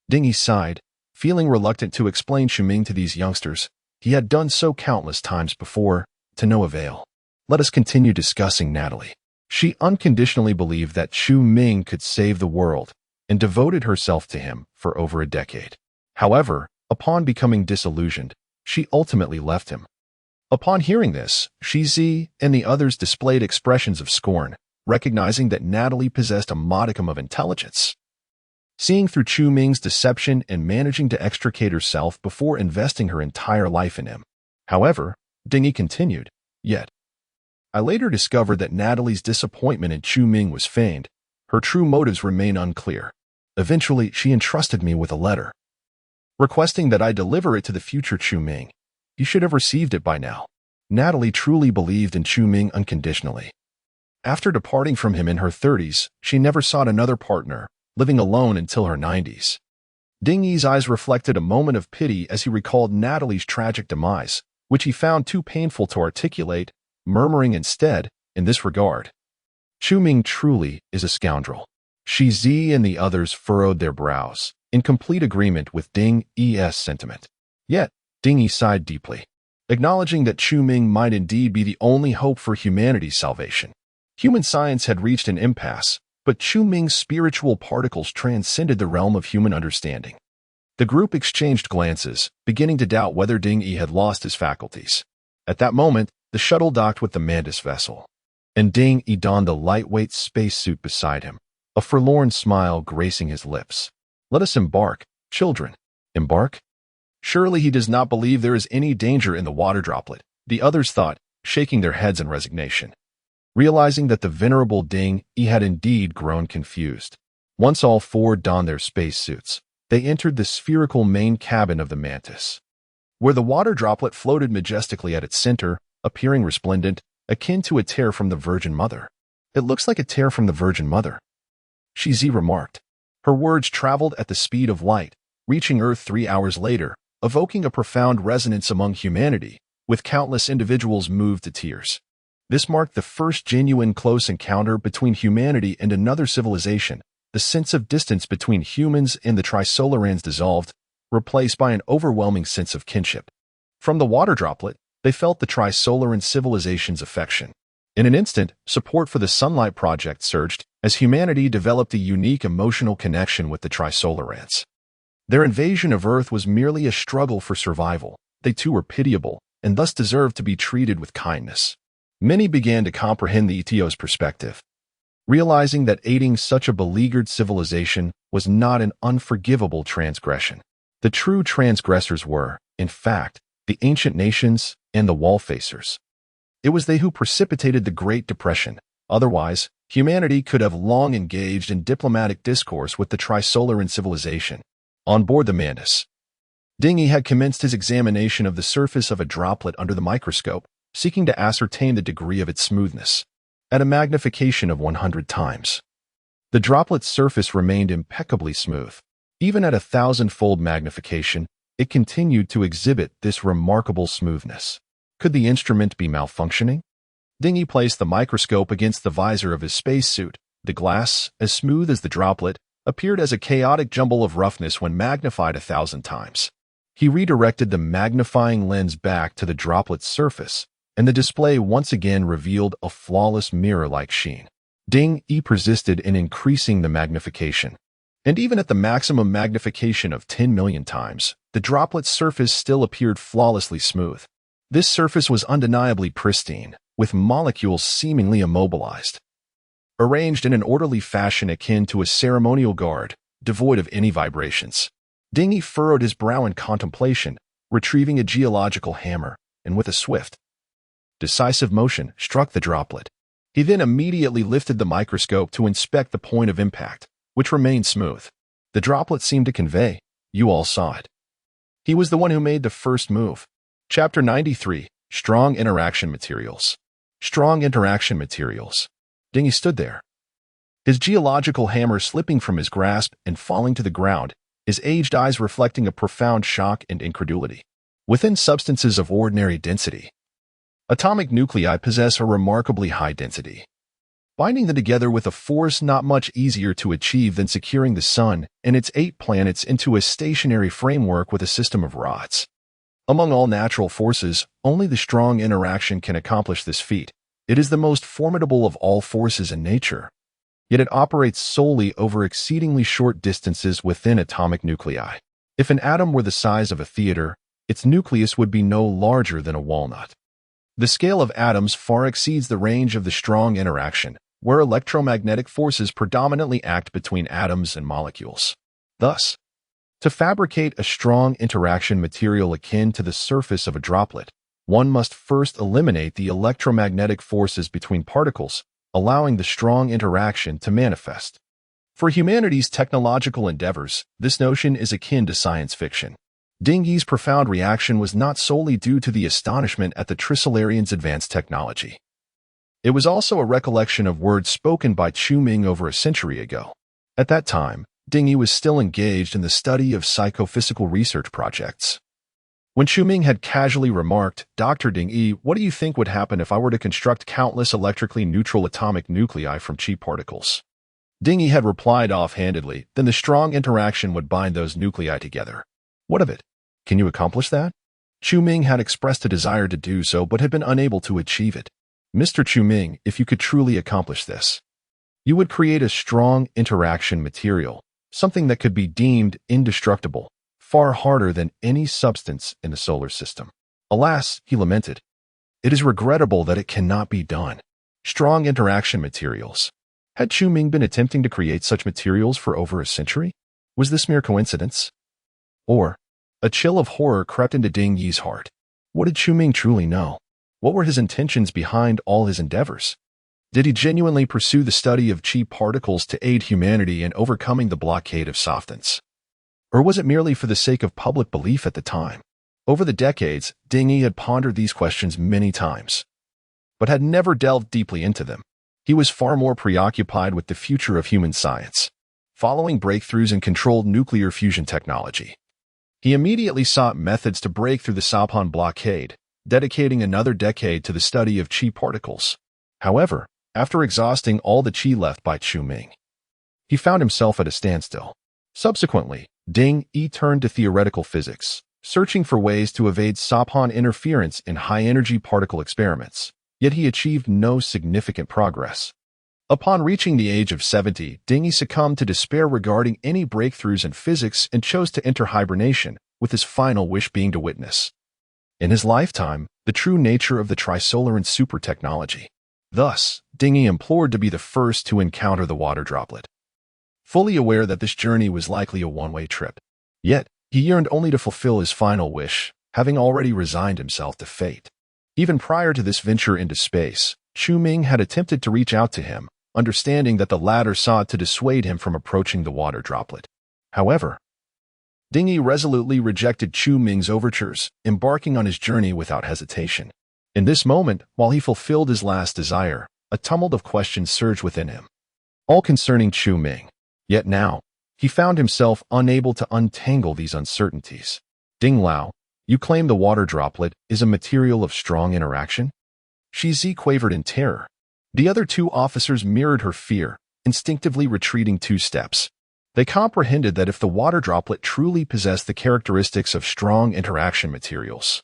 A: Ding sighed, feeling reluctant to explain Chu Ming to these youngsters. He had done so countless times before, to no avail. Let us continue discussing Natalie. She unconditionally believed that Chu Ming could save the world, and devoted herself to him for over a decade. However, upon becoming disillusioned, she ultimately left him. Upon hearing this, Shizi and the others displayed expressions of scorn, recognizing that Natalie possessed a modicum of intelligence. Seeing through Chu Ming's deception and managing to extricate herself before investing her entire life in him. However, Dingy continued, yet, I later discovered that Natalie's disappointment in Chu Ming was feigned. Her true motives remain unclear. Eventually, she entrusted me with a letter, requesting that I deliver it to the future Chu Ming. You should have received it by now. Natalie truly believed in Chu Ming unconditionally. After departing from him in her 30s, she never sought another partner, living alone until her 90s. Ding Yi's eyes reflected a moment of pity as he recalled Natalie's tragic demise, which he found too painful to articulate, murmuring instead, in this regard, Chu Ming truly is a scoundrel. Shizi and the others furrowed their brows, in complete agreement with Ding Yi's sentiment. Yet, Ding Yi sighed deeply, acknowledging that Chu Ming might indeed be the only hope for humanity's salvation. Human science had reached an impasse, but Chu Ming's spiritual particles transcended the realm of human understanding. The group exchanged glances, beginning to doubt whether Ding Yi had lost his faculties. At that moment, the shuttle docked with the Mantis vessel, and Ding Yi donned the lightweight spacesuit beside him, a forlorn smile gracing his lips. Let us embark, children. Embark? Surely he does not believe there is any danger in the water droplet, the others thought, shaking their heads in resignation. Realizing that the venerable Ding Yi had indeed grown confused. Once all four donned their spacesuits, they entered the spherical main cabin of the Mantis, where the water droplet floated majestically at its center, appearing resplendent, akin to a tear from the Virgin Mother. It looks like a tear from the Virgin Mother, Shizi remarked. Her words traveled at the speed of light, reaching Earth 3 hours later, evoking a profound resonance among humanity, with countless individuals moved to tears. This marked the first genuine close encounter between humanity and another civilization. The sense of distance between humans and the Trisolarans dissolved, replaced by an overwhelming sense of kinship. From the water droplet, they felt the Trisolaran civilization's affection. In an instant, support for the Sunlight Project surged as humanity developed a unique emotional connection with the Trisolarans. Their invasion of Earth was merely a struggle for survival. They too were pitiable, and thus deserved to be treated with kindness. Many began to comprehend the ETO's perspective, realizing that aiding such a beleaguered civilization was not an unforgivable transgression. The true transgressors were, in fact, the ancient nations and the wall-facers. It was they who precipitated the Great Depression. Otherwise, humanity could have long engaged in diplomatic discourse with the Trisolaran civilization. On board the Mantis, Ding Yi had commenced his examination of the surface of a droplet under the microscope, seeking to ascertain the degree of its smoothness. At a magnification of 100 times, the droplet's surface remained impeccably smooth. Even at 1,000-fold magnification, it continued to exhibit this remarkable smoothness. Could the instrument be malfunctioning? Ding Yi placed the microscope against the visor of his spacesuit. The glass, as smooth as the droplet, appeared as a chaotic jumble of roughness when magnified 1,000 times. He redirected the magnifying lens back to the droplet's surface, and the display once again revealed a flawless mirror-like sheen. Ding Yi persisted in increasing the magnification, and even at the maximum magnification of 10 million times, the droplet's surface still appeared flawlessly smooth. This surface was undeniably pristine, with molecules seemingly immobilized, arranged in an orderly fashion akin to a ceremonial guard, devoid of any vibrations. Ding Yi furrowed his brow in contemplation, retrieving a geological hammer, and with a swift, decisive motion, struck the droplet. He then immediately lifted the microscope to inspect the point of impact, which remained smooth. The droplet seemed to convey, "You all saw it." He was the one who made the first move. Chapter 93, Strong Interaction Materials. Strong Interaction Materials. Ding Yi stood there, his geological hammer slipping from his grasp and falling to the ground, his aged eyes reflecting a profound shock and incredulity. Within substances of ordinary density, Atomic nuclei possess a remarkably high density. Binding them together with a force not much easier to achieve than securing the Sun and its 8 planets into a stationary framework with a system of rods. Among all natural forces, only the strong interaction can accomplish this feat. It is the most formidable of all forces in nature. Yet it operates solely over exceedingly short distances within atomic nuclei. If an atom were the size of a theater, its nucleus would be no larger than a walnut. The scale of atoms far exceeds the range of the strong interaction, where electromagnetic forces predominantly act between atoms and molecules. Thus, to fabricate a strong interaction material akin to the surface of a droplet, one must first eliminate the electromagnetic forces between particles, allowing the strong interaction to manifest. For humanity's technological endeavors, this notion is akin to science fiction. Ding Yi's profound reaction was not solely due to the astonishment at the Trissolarians' advanced technology. It was also a recollection of words spoken by Chu Ming over a century ago. At that time, Ding Yi was still engaged in the study of psychophysical research projects. When Chu Ming had casually remarked, "Dr. Ding Yi, what do you think would happen if I were to construct countless electrically neutral atomic nuclei from cheap particles?" Ding Yi had replied offhandedly, "Then the strong interaction would bind those nuclei together. What of it? Can you accomplish that?" Chu Ming had expressed a desire to do so but had been unable to achieve it. "Mr. Chu Ming, if you could truly accomplish this, you would create a strong interaction material, something that could be deemed indestructible, far harder than any substance in the solar system." "Alas," he lamented, "it is regrettable that it cannot be done." Strong interaction materials. Had Chu Ming been attempting to create such materials for over a century? Was this mere coincidence? Or, a chill of horror crept into Ding Yi's heart. What did Chu Ming truly know? What were his intentions behind all his endeavors? Did he genuinely pursue the study of cheap particles to aid humanity in overcoming the blockade of substance? Or was it merely for the sake of public belief at the time? Over the decades, Ding Yi had pondered these questions many times, but had never delved deeply into them. He was far more preoccupied with the future of human science, following breakthroughs in controlled nuclear fusion technology. He immediately sought methods to break through the Sapan blockade, dedicating another decade to the study of chi particles. However, after exhausting all the chi left by Chu Ming, he found himself at a standstill. Subsequently, Ding Yi turned to theoretical physics, searching for ways to evade Sapan interference in high-energy particle experiments, yet he achieved no significant progress. Upon reaching the age of 70, Ding Yi succumbed to despair regarding any breakthroughs in physics and chose to enter hibernation, with his final wish being to witness, in his lifetime, the true nature of the Trisolaran super technology. Thus, Ding Yi implored to be the first to encounter the water droplet, fully aware that this journey was likely a one-way trip. Yet, he yearned only to fulfill his final wish, having already resigned himself to fate. Even prior to this venture into space, Chu Ming had attempted to reach out to him, understanding that the latter sought to dissuade him from approaching the water droplet. However, Ding Yi resolutely rejected Chu Ming's overtures, embarking on his journey without hesitation. In this moment, while he fulfilled his last desire, a tumult of questions surged within him, all concerning Chu Ming. Yet now, he found himself unable to untangle these uncertainties. "Ding Lao, you claim the water droplet is a material of strong interaction?" Shi Zi quavered in terror. The other two officers mirrored her fear, instinctively retreating 2 steps. They comprehended that if the water droplet truly possessed the characteristics of strong interaction materials,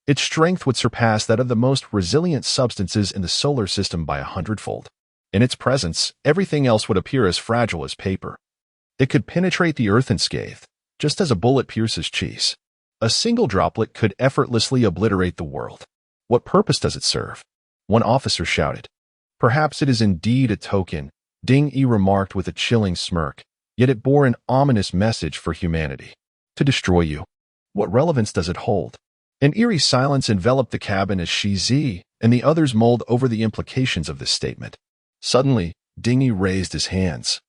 A: its strength would surpass that of the most resilient substances in the solar system by 100-fold. In its presence, everything else would appear as fragile as paper. It could penetrate the earth unscathed, just as a bullet pierces cheese. A single droplet could effortlessly obliterate the world. What purpose does it serve? One officer shouted. Perhaps it is indeed a token, Ding Yi remarked with a chilling smirk, yet it bore an ominous message for humanity. To destroy you. What relevance does it hold? An eerie silence enveloped the cabin as Shi Zi and the others mulled over the implications of this statement. Suddenly, Ding Yi raised his hands,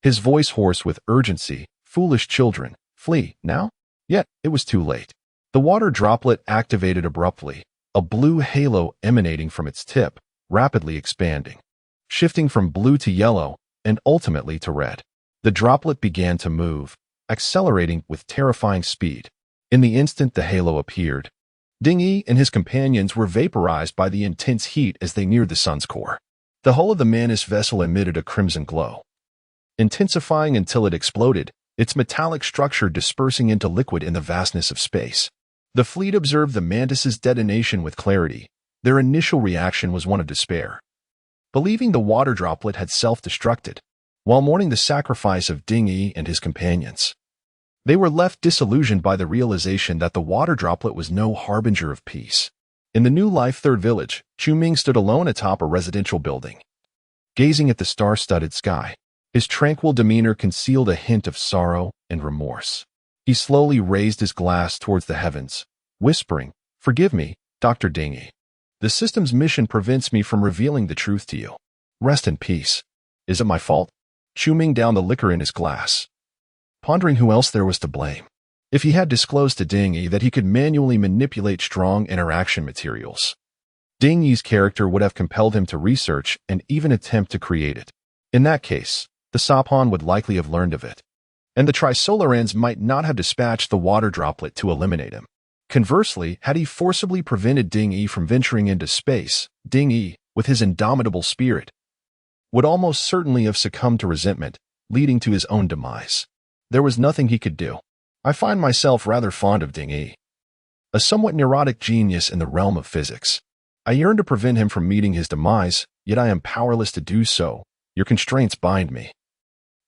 A: his voice hoarse with urgency. "Foolish children, flee, now?" Yet, it was too late. The water droplet activated abruptly, a blue halo emanating from its tip, rapidly expanding, shifting from blue to yellow, and ultimately to red. The droplet began to move, accelerating with terrifying speed. In the instant the halo appeared, Ding-Yi and his companions were vaporized by the intense heat as they neared the sun's core. The hull of the Manus vessel emitted a crimson glow, intensifying until it exploded, its metallic structure dispersing into liquid in the vastness of space. The fleet observed the Mantis's detonation with clarity. Their initial reaction was one of despair, believing the water droplet had self-destructed, while mourning the sacrifice of Ding-Yi and his companions. They were left disillusioned by the realization that the water droplet was no harbinger of peace. In the New Life Third Village, Chu Ming stood alone atop a residential building, gazing at the star-studded sky. His tranquil demeanor concealed a hint of sorrow and remorse. He slowly raised his glass towards the heavens, whispering, "Forgive me, Dr. Ding-Yi. The system's mission prevents me from revealing the truth to you. Rest in peace. Is it my fault?" Chu Ming downed the liquor in his glass, pondering who else there was to blame. If he had disclosed to Ding-Yi that he could manually manipulate strong interaction materials, Ding-Yi's character would have compelled him to research and even attempt to create it. In that case, the Sapon would likely have learned of it, and the Trisolarans might not have dispatched the water droplet to eliminate him. Conversely, had he forcibly prevented Ding-Yi from venturing into space, Ding-Yi, with his indomitable spirit, would almost certainly have succumbed to resentment, leading to his own demise. There was nothing he could do. I find myself rather fond of Ding-Yi, a somewhat neurotic genius in the realm of physics. I yearn to prevent him from meeting his demise, yet I am powerless to do so. Your constraints bind me,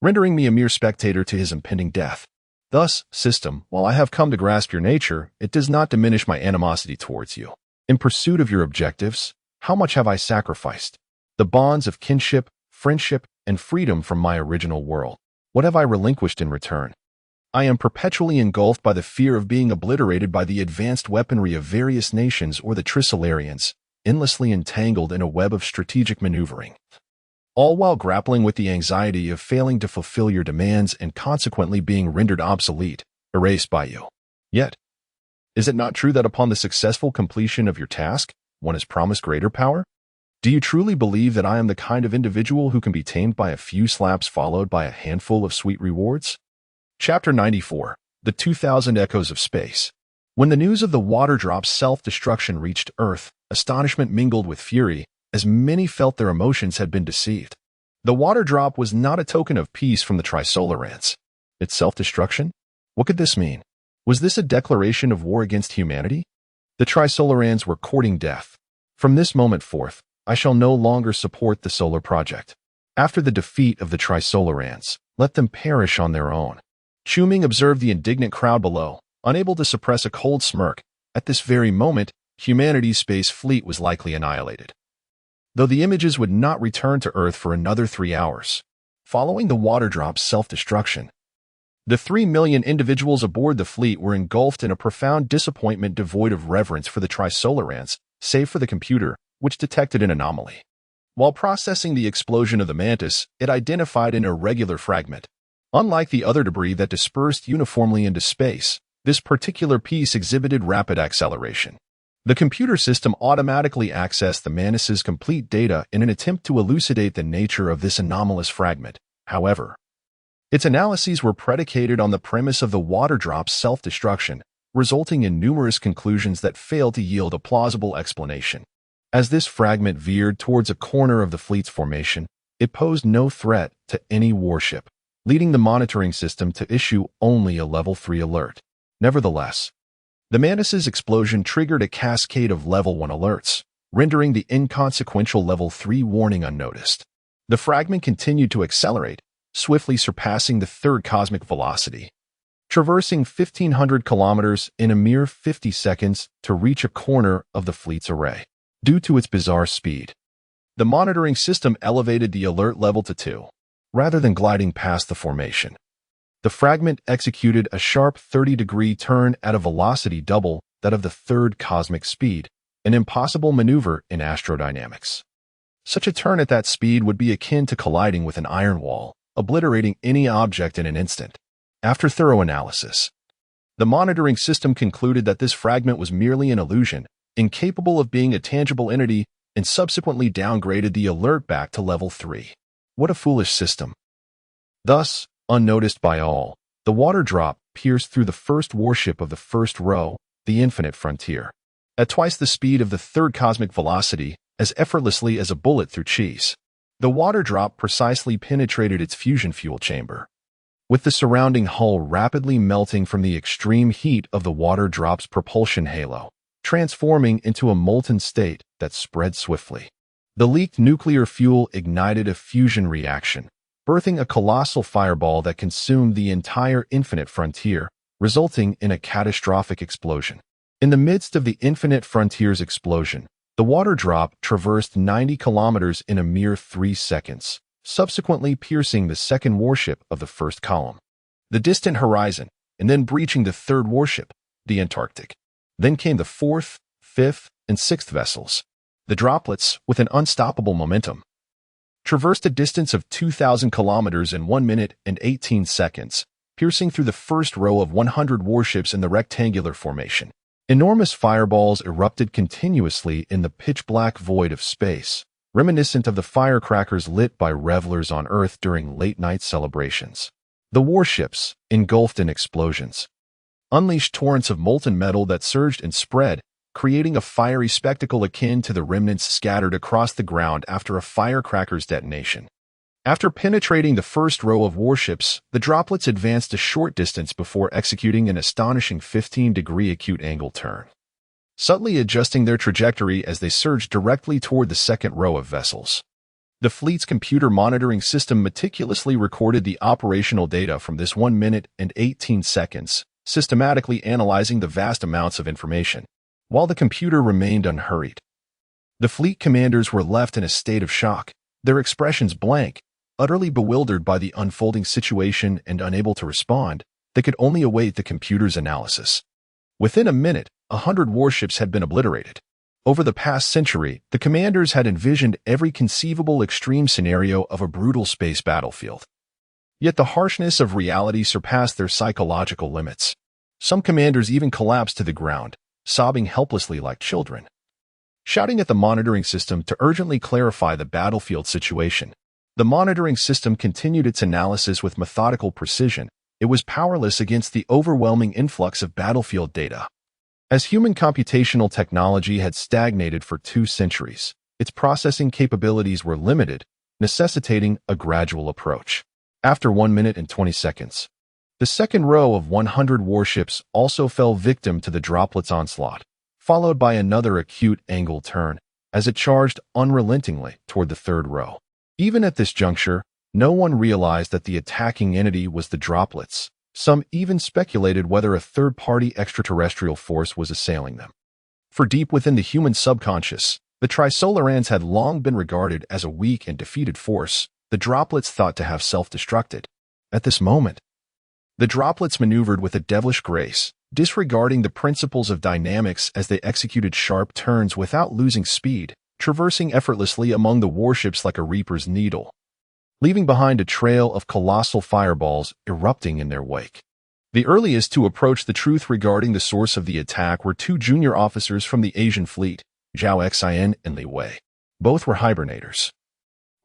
A: rendering me a mere spectator to his impending death. Thus, system, while I have come to grasp your nature, it does not diminish my animosity towards you. In pursuit of your objectives, how much have I sacrificed? The bonds of kinship, friendship, and freedom from my original world. What have I relinquished in return? I am perpetually engulfed by the fear of being obliterated by the advanced weaponry of various nations or the Trisolarians, endlessly entangled in a web of strategic maneuvering, all while grappling with the anxiety of failing to fulfill your demands and consequently being rendered obsolete, erased by you. Yet, is it not true that upon the successful completion of your task, one is promised greater power? Do you truly believe that I am the kind of individual who can be tamed by a few slaps followed by a handful of sweet rewards? Chapter 94. The 2000 Echoes of Space. When the news of the water drop's self-destruction reached Earth, astonishment mingled with fury, as many felt their emotions had been deceived. The water drop was not a token of peace from the Trisolarans. Its self-destruction? What could this mean? Was this a declaration of war against humanity? The Trisolarans were courting death. From this moment forth, I shall no longer support the solar project. After the defeat of the Trisolarans, let them perish on their own. Chu Ming observed the indignant crowd below, unable to suppress a cold smirk. At this very moment, humanity's space fleet was likely annihilated, though the images would not return to Earth for another 3 hours. Following the water drop's self-destruction, the 3 million individuals aboard the fleet were engulfed in a profound disappointment devoid of reverence for the Trisolarans, save for the computer, which detected an anomaly. While processing the explosion of the Mantis, it identified an irregular fragment. Unlike the other debris that dispersed uniformly into space, this particular piece exhibited rapid acceleration. The computer system automatically accessed the Mantis's complete data in an attempt to elucidate the nature of this anomalous fragment. However, its analyses were predicated on the premise of the water drop's self-destruction, resulting in numerous conclusions that failed to yield a plausible explanation. As this fragment veered towards a corner of the fleet's formation, it posed no threat to any warship, leading the monitoring system to issue only a Level 3 alert. Nevertheless, the Mantis's explosion triggered a cascade of Level 1 alerts, rendering the inconsequential Level 3 warning unnoticed. The fragment continued to accelerate, swiftly surpassing the third cosmic velocity, traversing 1,500 kilometers in a mere 50 seconds to reach a corner of the fleet's array. Due to its bizarre speed, the monitoring system elevated the alert level to 2, rather than gliding past the formation. The fragment executed a sharp 30-degree turn at a velocity double that of the third cosmic speed, an impossible maneuver in astrodynamics. Such a turn at that speed would be akin to colliding with an iron wall, obliterating any object in an instant. After thorough analysis, the monitoring system concluded that this fragment was merely an illusion, incapable of being a tangible entity, and subsequently downgraded the alert back to Level 3. What a foolish system. Thus, unnoticed by all, the water drop pierced through the first warship of the first row, the Infinite Frontier. at twice the speed of the third cosmic velocity, as effortlessly as a bullet through cheese. The water drop precisely penetrated its fusion fuel chamber, with the surrounding hull rapidly melting from the extreme heat of the water drop's propulsion halo, transforming into a molten state that spread swiftly. The leaked nuclear fuel ignited a fusion reaction, birthing a colossal fireball that consumed the entire infinite frontier, resulting in a catastrophic explosion. In the midst of the infinite frontier's explosion, the water drop traversed 90 kilometers in a mere 3 seconds, subsequently piercing the second warship of the first column, the distant horizon, and then breaching the third warship, the Antarctic. Then came the fourth, fifth, and sixth vessels. The droplets, with an unstoppable momentum, traversed a distance of 2,000 kilometers in 1 minute and 18 seconds, piercing through the first row of 100 warships in the rectangular formation. Enormous fireballs erupted continuously in the pitch-black void of space, reminiscent of the firecrackers lit by revelers on Earth during late-night celebrations. The warships, engulfed in explosions, unleashed torrents of molten metal that surged and spread, creating a fiery spectacle akin to the remnants scattered across the ground after a firecracker's detonation. After penetrating the first row of warships, the droplets advanced a short distance before executing an astonishing 15-degree acute angle turn, subtly adjusting their trajectory as they surged directly toward the second row of vessels. The fleet's computer monitoring system meticulously recorded the operational data from this 1 minute and 18 seconds, systematically analyzing the vast amounts of information. While the computer remained unhurried, the fleet commanders were left in a state of shock, their expressions blank, utterly bewildered by the unfolding situation and unable to respond. They could only await the computer's analysis. Within a minute, 100 warships had been obliterated. Over the past century, the commanders had envisioned every conceivable extreme scenario of a brutal space battlefield. Yet the harshness of reality surpassed their psychological limits. Some commanders even collapsed to the ground, sobbing helplessly like children, shouting at the monitoring system to urgently clarify the battlefield situation. The monitoring system continued its analysis with methodical precision. It was powerless against the overwhelming influx of battlefield data. As human computational technology had stagnated for 2 centuries, its processing capabilities were limited, necessitating a gradual approach. After 1 minute and 20 seconds, the second row of 100 warships also fell victim to the droplets' onslaught, followed by another acute angle turn as it charged unrelentingly toward the third row. Even at this juncture, no one realized that the attacking entity was the droplets. Some even speculated whether a third-party extraterrestrial force was assailing them. For deep within the human subconscious, the Trisolarans had long been regarded as a weak and defeated force, the droplets thought to have self-destructed. At this moment, the droplets maneuvered with a devilish grace, disregarding the principles of dynamics as they executed sharp turns without losing speed, traversing effortlessly among the warships like a reaper's needle, leaving behind a trail of colossal fireballs erupting in their wake. The earliest to approach the truth regarding the source of the attack were 2 junior officers from the Asian fleet, Zhao Xian and Li Wei. Both were hibernators,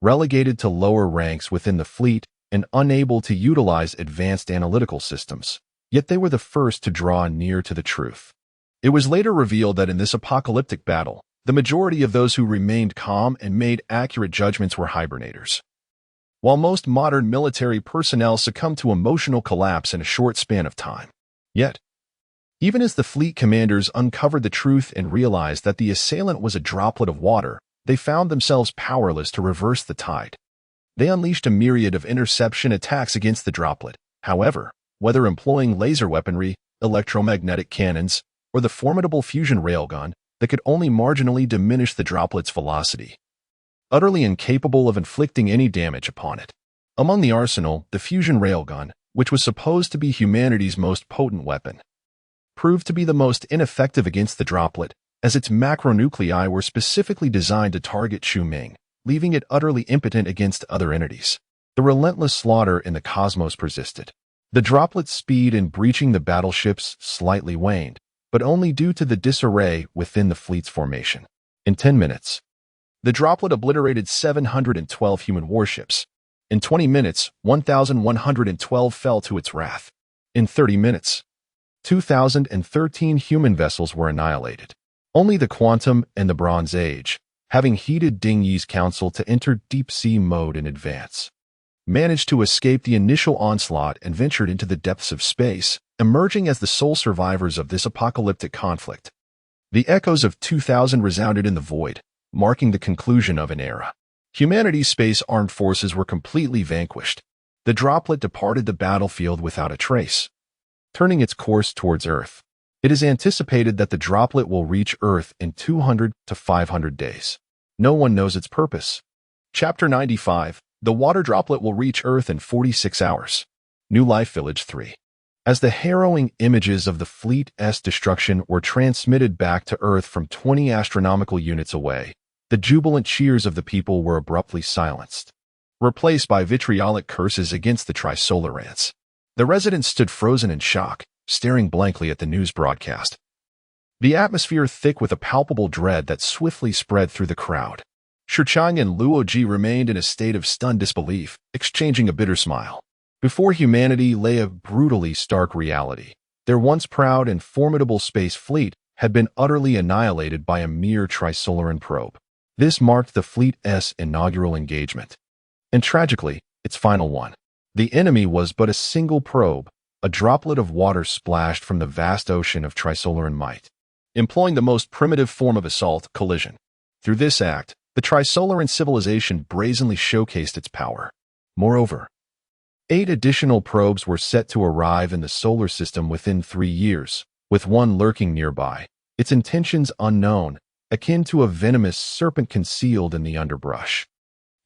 A: relegated to lower ranks within the fleet and unable to utilize advanced analytical systems. Yet they were the first to draw near to the truth. It was later revealed that in this apocalyptic battle, the majority of those who remained calm and made accurate judgments were hibernators. While most modern military personnel succumbed to emotional collapse in a short span of time. Yet, even as the fleet commanders uncovered the truth and realized that the assailant was a droplet of water, they found themselves powerless to reverse the tide. They unleashed a myriad of interception attacks against the droplet. However, whether employing laser weaponry, electromagnetic cannons, or the formidable fusion railgun that could only marginally diminish the droplet's velocity, utterly incapable of inflicting any damage upon it. Among the arsenal, the fusion railgun, which was supposed to be humanity's most potent weapon, proved to be the most ineffective against the droplet, as its macronuclei were specifically designed to target Shuming, leaving it utterly impotent against other entities. The relentless slaughter in the cosmos persisted. The droplet's speed in breaching the battleships slightly waned, but only due to the disarray within the fleet's formation. In 10 minutes, the droplet obliterated 712 human warships. In 20 minutes, 1,112 fell to its wrath. In 30 minutes, 2,013 human vessels were annihilated. Only the Quantum and the Bronze Age, having heeded Ding Yi's counsel to enter deep-sea mode in advance, managed to escape the initial onslaught and ventured into the depths of space, emerging as the sole survivors of this apocalyptic conflict. The echoes of 2000 resounded in the void, marking the conclusion of an era. Humanity's space armed forces were completely vanquished. The droplet departed the battlefield without a trace, turning its course towards Earth. It is anticipated that the droplet will reach Earth in 200 to 500 days. No one knows its purpose. Chapter 95. The water droplet will reach Earth in 46 hours. New Life Village 3. As the harrowing images of the fleet's destruction were transmitted back to Earth from 20 astronomical units away, the jubilant cheers of the people were abruptly silenced, replaced by vitriolic curses against the Trisolarans. The residents stood frozen in shock, staring blankly at the news broadcast, the atmosphere thick with a palpable dread that swiftly spread through the crowd. Shichang and Luoji remained in a state of stunned disbelief, exchanging a bitter smile. Before humanity lay a brutally stark reality. Their once proud and formidable space fleet had been utterly annihilated by a mere Trisolaran probe. This marked the fleet's inaugural engagement, and tragically, its final one. The enemy was but a single probe, a droplet of water splashed from the vast ocean of Trisolaran might, employing the most primitive form of assault, collision. Through this act, the Trisolaran civilization brazenly showcased its power. Moreover, 8 additional probes were set to arrive in the solar system within 3 years, with one lurking nearby, its intentions unknown, akin to a venomous serpent concealed in the underbrush,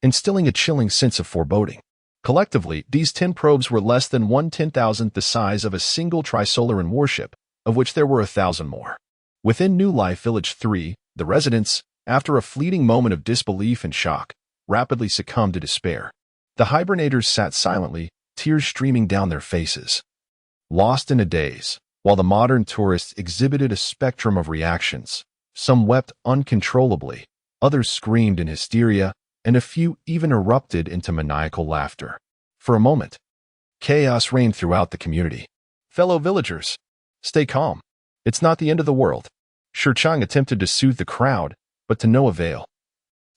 A: instilling a chilling sense of foreboding. Collectively, these 10 probes were less than 1/10,000th the size of a single Trisolaran warship, of which there were 1,000 more. Within New Life Village 3, the residents, after a fleeting moment of disbelief and shock, rapidly succumbed to despair. The hibernators sat silently, tears streaming down their faces, lost in a daze, while the modern tourists exhibited a spectrum of reactions. Some wept uncontrollably, others screamed in hysteria, and a few even erupted into maniacal laughter. For a moment, chaos reigned throughout the community. Fellow villagers, stay calm. It's not the end of the world. Shichang attempted to soothe the crowd, but to no avail.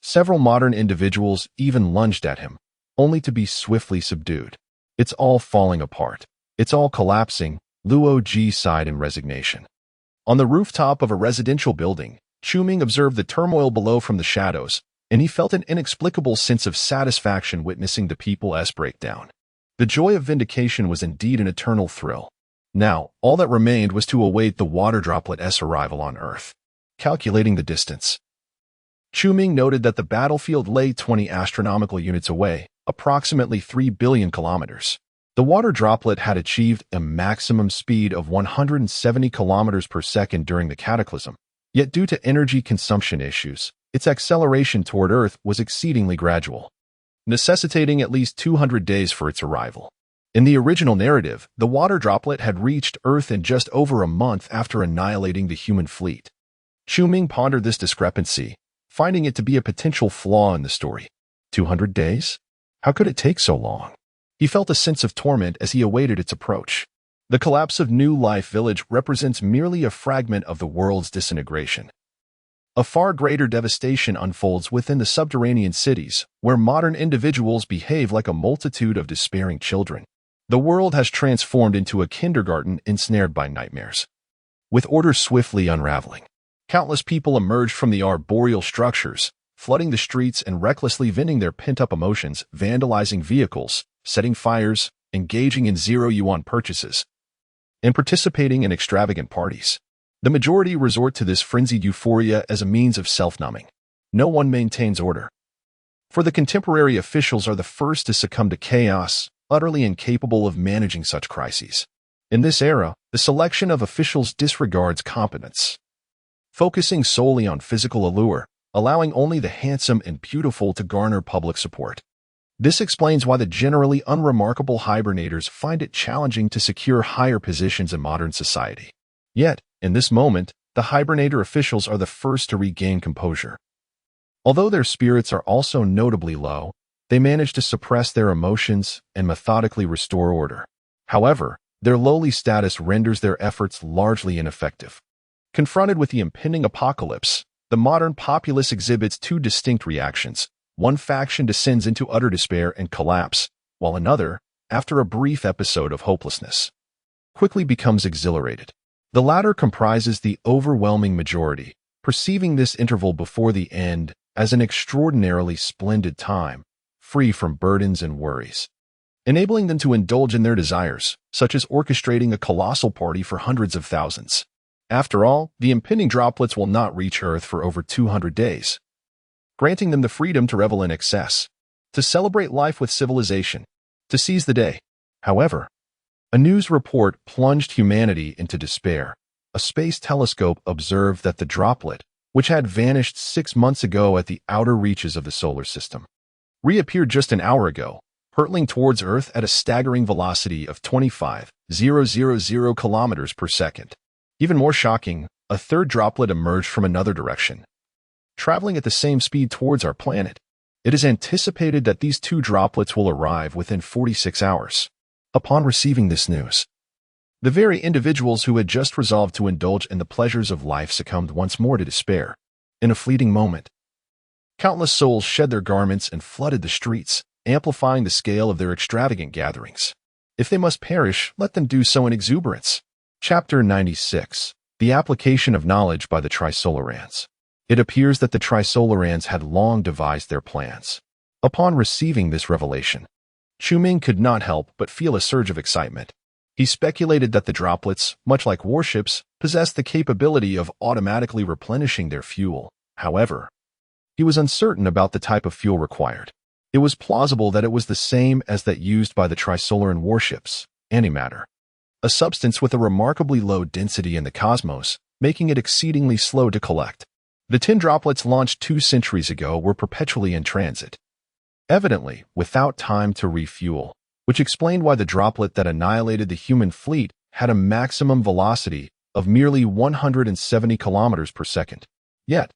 A: Several modern individuals even lunged at him, only to be swiftly subdued. It's all falling apart. It's all collapsing, Luo Ji sighed in resignation. On the rooftop of a residential building, Chuming observed the turmoil below from the shadows, and he felt an inexplicable sense of satisfaction witnessing the people's breakdown. The joy of vindication was indeed an eternal thrill. Now, all that remained was to await the water droplet's arrival on Earth. Calculating the distance, Chuming noted that the battlefield lay 20 astronomical units away, approximately 3 billion kilometers. The water droplet had achieved a maximum speed of 170 kilometers per second during the cataclysm, yet due to energy consumption issues, its acceleration toward Earth was exceedingly gradual, necessitating at least 200 days for its arrival. In the original narrative, the water droplet had reached Earth in just over a month after annihilating the human fleet. Chuming pondered this discrepancy, finding it to be a potential flaw in the story. 200 days? How could it take so long? He felt a sense of torment as he awaited its approach. The collapse of New Life Village represents merely a fragment of the world's disintegration. A far greater devastation unfolds within the subterranean cities, where modern individuals behave like a multitude of despairing children. The world has transformed into a kindergarten ensnared by nightmares. With order swiftly unraveling, countless people emerged from the arboreal structures, flooding the streets and recklessly venting their pent-up emotions, vandalizing vehicles, setting fires, engaging in zero-yuan purchases, and participating in extravagant parties. The majority resort to this frenzied euphoria as a means of self-numbing. No one maintains order. For the contemporary officials are the first to succumb to chaos, utterly incapable of managing such crises. In this era, the selection of officials disregards competence, focusing solely on physical allure, allowing only the handsome and beautiful to garner public support. This explains why the generally unremarkable hibernators find it challenging to secure higher positions in modern society. Yet, in this moment, the hibernator officials are the first to regain composure. Although their spirits are also notably low, they manage to suppress their emotions and methodically restore order. However, their lowly status renders their efforts largely ineffective. Confronted with the impending apocalypse, the modern populace exhibits two distinct reactions. One faction descends into utter despair and collapse, while another, after a brief episode of hopelessness, quickly becomes exhilarated. The latter comprises the overwhelming majority, perceiving this interval before the end as an extraordinarily splendid time, free from burdens and worries, enabling them to indulge in their desires, such as orchestrating a colossal party for hundreds of thousands. After all, the impending droplets will not reach Earth for over 200 days, granting them the freedom to revel in excess, to celebrate life with civilization, to seize the day. However, a news report plunged humanity into despair. A space telescope observed that the droplet, which had vanished 6 months ago at the outer reaches of the solar system, reappeared just an hour ago, hurtling towards Earth at a staggering velocity of 25,000 kilometers per second. Even more shocking, a third droplet emerged from another direction, traveling at the same speed towards our planet. It is anticipated that these two droplets will arrive within 46 hours. Upon receiving this news, the very individuals who had just resolved to indulge in the pleasures of life succumbed once more to despair. In a fleeting moment, countless souls shed their garments and flooded the streets, amplifying the scale of their extravagant gatherings. If they must perish, let them do so in exuberance. Chapter 96. The Application of Knowledge by the Trisolarans. It appears that the Trisolarans had long devised their plans. Upon receiving this revelation, Chu-Ming could not help but feel a surge of excitement. He speculated that the droplets, much like warships, possessed the capability of automatically replenishing their fuel. However, he was uncertain about the type of fuel required. It was plausible that it was the same as that used by the Trisolaran warships, antimatter, a substance with a remarkably low density in the cosmos, making it exceedingly slow to collect. The 10 droplets launched 2 centuries ago were perpetually in transit, evidently without time to refuel, which explained why the droplet that annihilated the human fleet had a maximum velocity of merely 170 kilometers per second. Yet,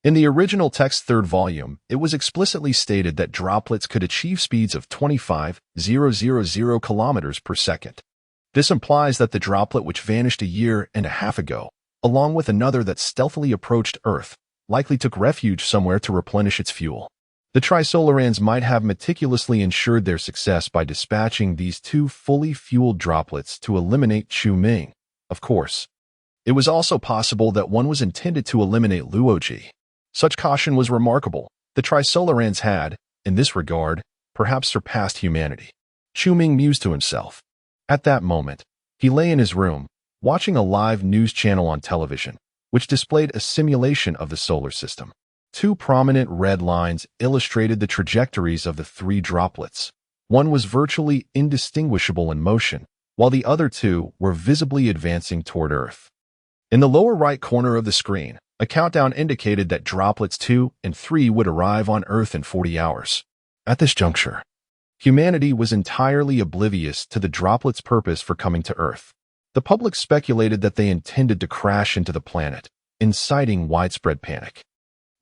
A: in the original text's 3rd volume, it was explicitly stated that droplets could achieve speeds of 25,000 kilometers per second. This implies that the droplet which vanished a year and a half ago, along with another that stealthily approached Earth, likely took refuge somewhere to replenish its fuel. The Trisolarans might have meticulously ensured their success by dispatching these 2 fully fueled droplets to eliminate Chu-Ming. Of course, it was also possible that one was intended to eliminate Luoji. Such caution was remarkable. The Trisolarans had, in this regard, perhaps surpassed humanity. Chu-Ming mused to himself. At that moment, he lay in his room, watching a live news channel on television, which displayed a simulation of the solar system. 2 prominent red lines illustrated the trajectories of the 3 droplets. One was virtually indistinguishable in motion, while the other 2 were visibly advancing toward Earth. In the lower right corner of the screen, a countdown indicated that droplets 2 and 3 would arrive on Earth in 40 hours. At this juncture, humanity was entirely oblivious to the droplets' purpose for coming to Earth. The public speculated that they intended to crash into the planet, inciting widespread panic.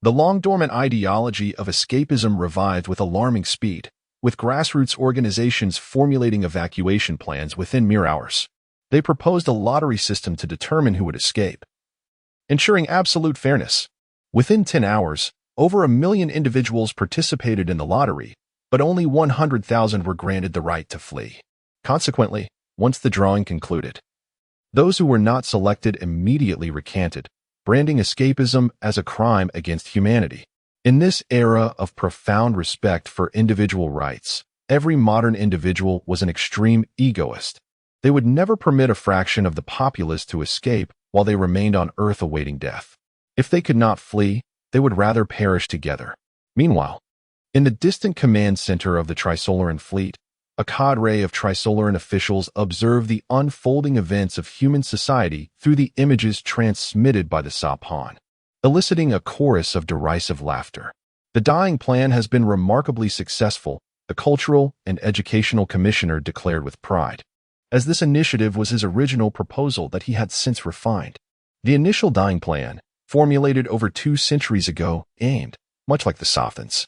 A: The long-dormant ideology of escapism revived with alarming speed, with grassroots organizations formulating evacuation plans within mere hours. They proposed a lottery system to determine who would escape, ensuring absolute fairness. Within 10 hours, over 1 million individuals participated in the lottery, but only 100,000 were granted the right to flee. Consequently, once the drawing concluded, those who were not selected immediately recanted, branding escapism as a crime against humanity. In this era of profound respect for individual rights, every modern individual was an extreme egoist. They would never permit a fraction of the populace to escape while they remained on Earth awaiting death. If they could not flee, they would rather perish together. Meanwhile, in the distant command center of the Trisolaran fleet, a cadre of Trisolaran officials observed the unfolding events of human society through the images transmitted by the Sapan, eliciting a chorus of derisive laughter. The dying plan has been remarkably successful, the Cultural and Educational Commissioner declared with pride, as this initiative was his original proposal that he had since refined. The initial dying plan, formulated over 2 centuries ago, aimed, much like the Sothans,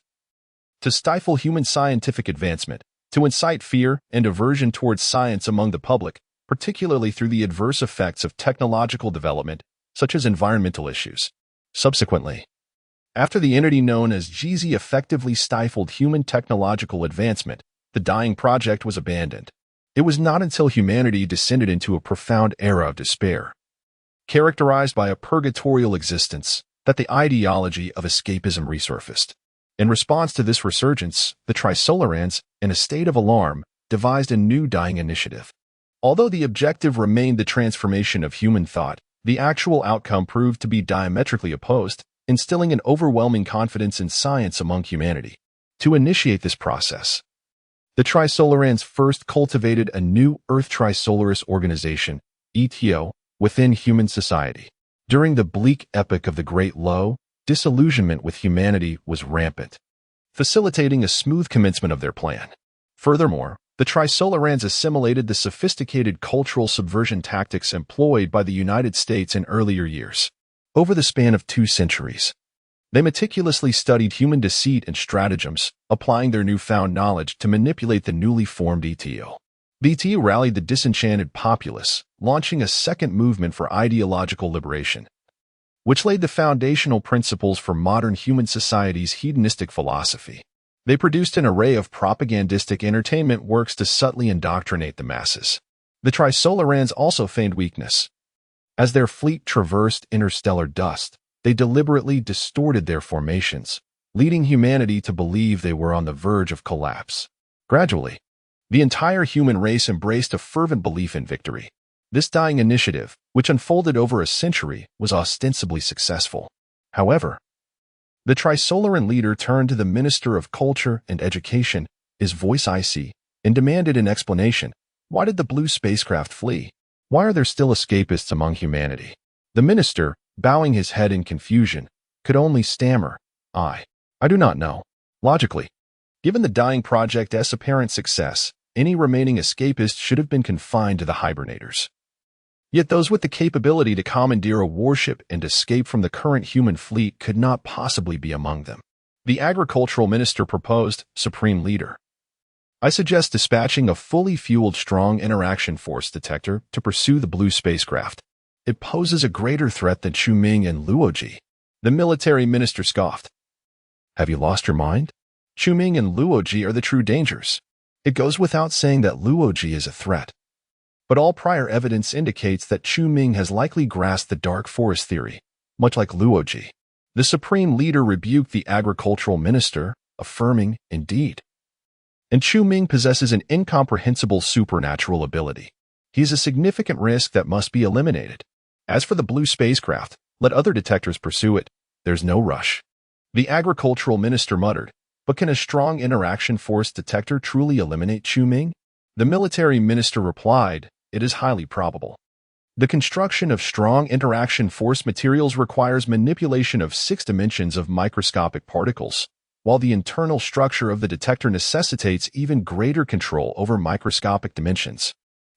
A: to stifle human scientific advancement, to incite fear and aversion towards science among the public, particularly through the adverse effects of technological development, such as environmental issues. Subsequently, after the entity known as GZ effectively stifled human technological advancement, the dying project was abandoned. It was not until humanity descended into a profound era of despair, characterized by a purgatorial existence, that the ideology of escapism resurfaced. In response to this resurgence, the Trisolarans, in a state of alarm, devised a new dying initiative. Although the objective remained the transformation of human thought, the actual outcome proved to be diametrically opposed, instilling an overwhelming confidence in science among humanity. To initiate this process, the Trisolarans first cultivated a new Earth Trisolaris organization, ETO, within human society. During the bleak epoch of the Great Low, disillusionment with humanity was rampant, facilitating a smooth commencement of their plan. Furthermore, the Trisolarans assimilated the sophisticated cultural subversion tactics employed by the United States in earlier years. Over the span of 2 centuries, they meticulously studied human deceit and stratagems, applying their newfound knowledge to manipulate the newly formed ETO. The ETO rallied the disenchanted populace, launching a second movement for ideological liberation, which laid the foundational principles for modern human society's hedonistic philosophy. They produced an array of propagandistic entertainment works to subtly indoctrinate the masses. The Trisolarans also feigned weakness. As their fleet traversed interstellar dust, they deliberately distorted their formations, leading humanity to believe they were on the verge of collapse. Gradually, the entire human race embraced a fervent belief in victory. This dying initiative, which unfolded over a century, was ostensibly successful. However, the Trisolaran leader turned to the Minister of Culture and Education, his voice icy, and demanded an explanation. Why did the blue spacecraft flee? Why are there still escapists among humanity? The minister, bowing his head in confusion, could only stammer, I do not know. Logically, given the dying project's apparent success, any remaining escapists should have been confined to the hibernators. Yet those with the capability to commandeer a warship and escape from the current human fleet could not possibly be among them. The agricultural minister proposed, Supreme Leader, I suggest dispatching a fully fueled strong interaction force detector to pursue the blue spacecraft. It poses a greater threat than Chu-Ming and Luoji. The military minister scoffed. Have you lost your mind? Chu-Ming and Luoji are the true dangers. It goes without saying that Luoji is a threat. But all prior evidence indicates that Chu-Ming has likely grasped the dark forest theory, much like Luoji. The supreme leader rebuked the agricultural minister, affirming, indeed. And Chu-Ming possesses an incomprehensible supernatural ability. He is a significant risk that must be eliminated. As for the blue spacecraft, let other detectors pursue it. There's no rush. The agricultural minister muttered, but can a strong interaction force detector truly eliminate Chu-Ming? The military minister replied, it is highly probable. The construction of strong interaction force materials requires manipulation of 6 dimensions of microscopic particles, while the internal structure of the detector necessitates even greater control over microscopic dimensions.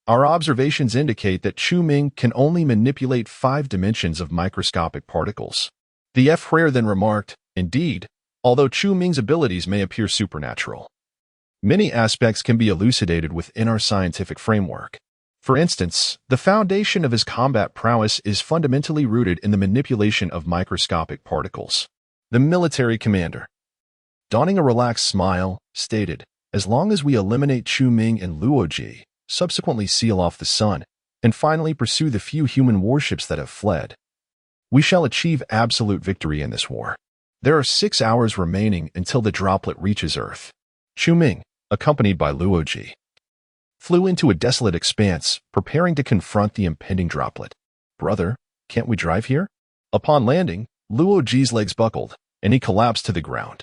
A: Our observations indicate that Chu-Ming can only manipulate 5 dimensions of microscopic particles. The F-Rare then remarked, indeed, although Chu-Ming's abilities may appear supernatural, many aspects can be elucidated within our scientific framework. For instance, the foundation of his combat prowess is fundamentally rooted in the manipulation of microscopic particles. The military commander, donning a relaxed smile, stated, as long as we eliminate Chu-Ming and Luoji, subsequently seal off the sun, and finally pursue the few human warships that have fled, we shall achieve absolute victory in this war. There are 6 hours remaining until the droplet reaches Earth. Chu-Ming, accompanied by Luoji, flew into a desolate expanse, preparing to confront the impending droplet. Brother, can't we drive here? Upon landing, Luoji's legs buckled, and he collapsed to the ground,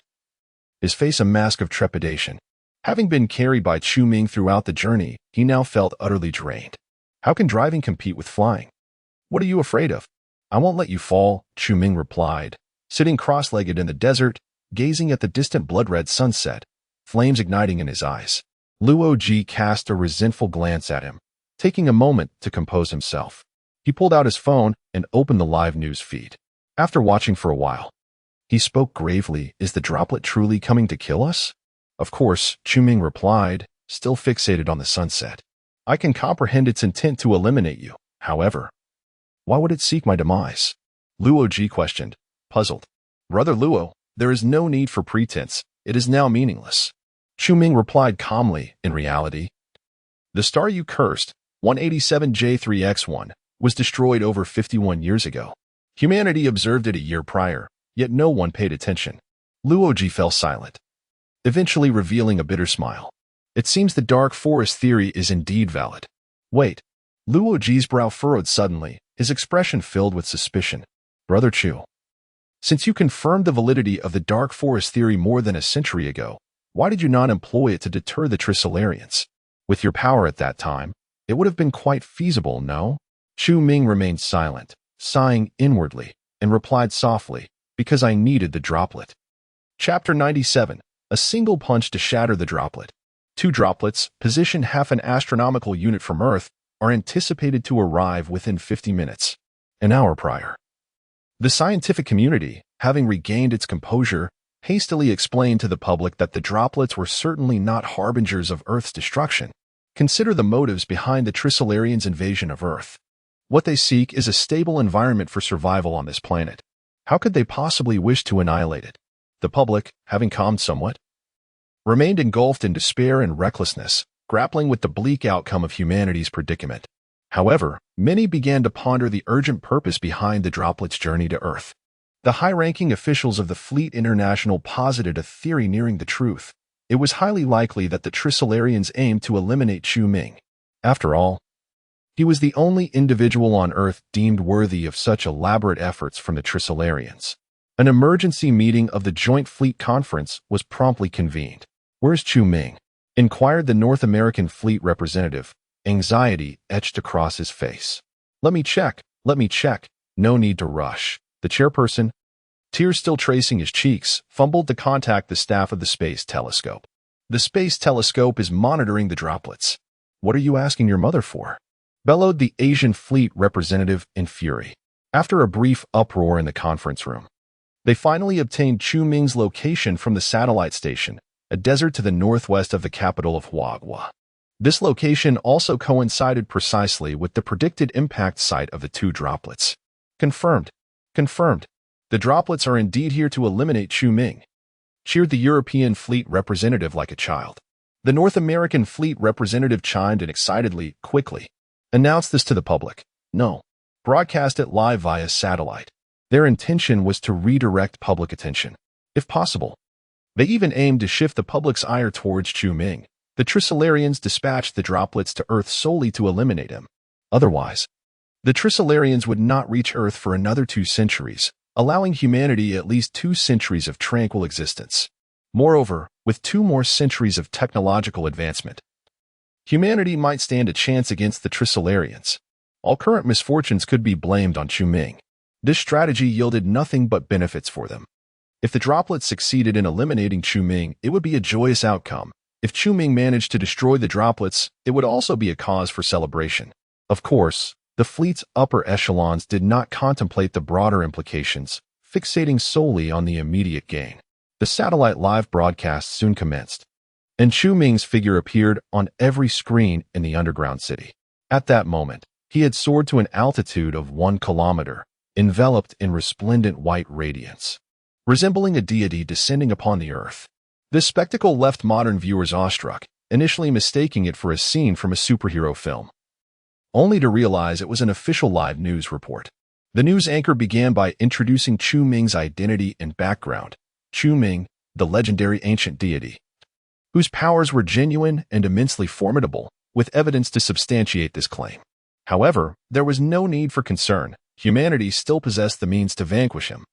A: his face a mask of trepidation. Having been carried by Chu-Ming throughout the journey, he now felt utterly drained. How can driving compete with flying? What are you afraid of? I won't let you fall, Chu-Ming replied, sitting cross-legged in the desert, gazing at the distant blood-red sunset, flames igniting in his eyes. Luoji cast a resentful glance at him, taking a moment to compose himself. He pulled out his phone and opened the live news feed. After watching for a while, he spoke gravely, is the droplet truly coming to kill us? Of course, Chu-Ming replied, still fixated on the sunset. I can comprehend its intent to eliminate you. However, Why would it seek my demise? Luo Ji questioned, puzzled. Brother Luo, there is no need for pretense. It is now meaningless. Chu Ming replied calmly, in reality. The star you cursed, 187J3X1, was destroyed over 51 years ago. Humanity observed it a year prior, yet no one paid attention. Luo Ji fell silent, eventually revealing a bitter smile. It seems the dark forest theory is indeed valid. Wait. Luo Ji's brow furrowed suddenly, his expression filled with suspicion. Brother Chu, since you confirmed the validity of the dark forest theory more than a century ago, why did you not employ it to deter the Trisolarians? With your power at that time, it would have been quite feasible, no? Chu Ming remained silent, sighing inwardly, and replied softly, because I needed the droplet. Chapter 97. A single punch to shatter the droplet. 2 droplets, positioned half an astronomical unit from Earth, are anticipated to arrive within 50 minutes, an hour prior. The scientific community, having regained its composure, hastily explained to the public that the droplets were certainly not harbingers of Earth's destruction. Consider the motives behind the Trisolarians' invasion of Earth. What they seek is a stable environment for survival on this planet. How could they possibly wish to annihilate it? The public, having calmed somewhat, remained engulfed in despair and recklessness, grappling with the bleak outcome of humanity's predicament. However, many began to ponder the urgent purpose behind the droplets' journey to Earth. The high-ranking officials of the Fleet International posited a theory nearing the truth. It was highly likely that the Trisolarians aimed to eliminate Chu Ming. After all, he was the only individual on Earth deemed worthy of such elaborate efforts from the Trisolarians. An emergency meeting of the Joint Fleet Conference was promptly convened. Where's Chu Ming? Inquired the North American Fleet representative, anxiety etched across his face. Let me check. No need to rush. The chairperson, tears still tracing his cheeks, fumbled to contact the staff of the space telescope. The space telescope is monitoring the droplets. What are you asking your mother for? Bellowed the Asian Fleet representative in fury. After a brief uproar in the conference room, they finally obtained Chu Ming's location from the satellite station, a desert to the northwest of the capital of Huagua. This location also coincided precisely with the predicted impact site of the 2 droplets. Confirmed. The droplets are indeed here to eliminate Chu Ming, cheered the European Fleet representative like a child. The North American Fleet representative chimed in excitedly, quickly. Announce this to the public. No. Broadcast it live via satellite. Their intention was to redirect public attention, if possible. They even aimed to shift the public's ire towards Chu Ming. The Trisolarians dispatched the droplets to Earth solely to eliminate him. Otherwise, the Trisolarians would not reach Earth for another 2 centuries, allowing humanity at least 2 centuries of tranquil existence. Moreover, with 2 more centuries of technological advancement, humanity might stand a chance against the Trisolarians. All current misfortunes could be blamed on Chu Ming. This strategy yielded nothing but benefits for them. If the droplets succeeded in eliminating Chu Ming, it would be a joyous outcome. If Chu Ming managed to destroy the droplets, it would also be a cause for celebration. Of course, the fleet's upper echelons did not contemplate the broader implications, fixating solely on the immediate gain. The satellite live broadcast soon commenced, and Chu Ming's figure appeared on every screen in the underground city. At that moment, he had soared to an altitude of 1 kilometer, enveloped in resplendent white radiance, resembling a deity descending upon the earth. This spectacle left modern viewers awestruck, initially mistaking it for a scene from a superhero film, only to realize it was an official live news report. The news anchor began by introducing Chu Ming's identity and background. Chu Ming, the legendary ancient deity, whose powers were genuine and immensely formidable, with evidence to substantiate this claim. However, there was no need for concern. Humanity still possessed the means to vanquish him.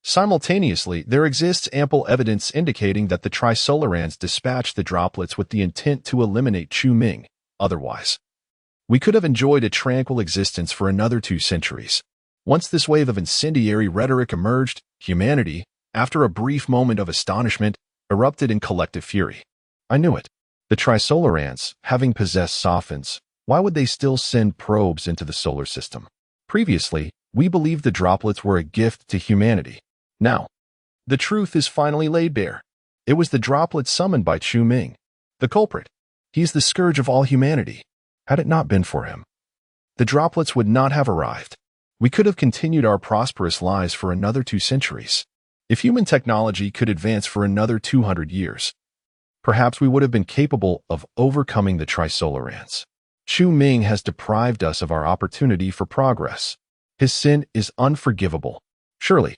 A: Simultaneously, there exists ample evidence indicating that the Trisolarians dispatched the droplets with the intent to eliminate Chu Ming. Otherwise, we could have enjoyed a tranquil existence for another 2 centuries. Once this wave of incendiary rhetoric emerged, humanity, after a brief moment of astonishment, erupted in collective fury. I knew it. The Trisolarians, having possessed sophons, why would they still send probes into the solar system? Previously, we believed the droplets were a gift to humanity. Now, the truth is finally laid bare. It was the droplets summoned by Chu Ming, the culprit. He is the scourge of all humanity. Had it not been for him, the droplets would not have arrived. We could have continued our prosperous lives for another 2 centuries. If human technology could advance for another 200 years, perhaps we would have been capable of overcoming the trisolar ants. Chu Ming has deprived us of our opportunity for progress. His sin is unforgivable. Surely,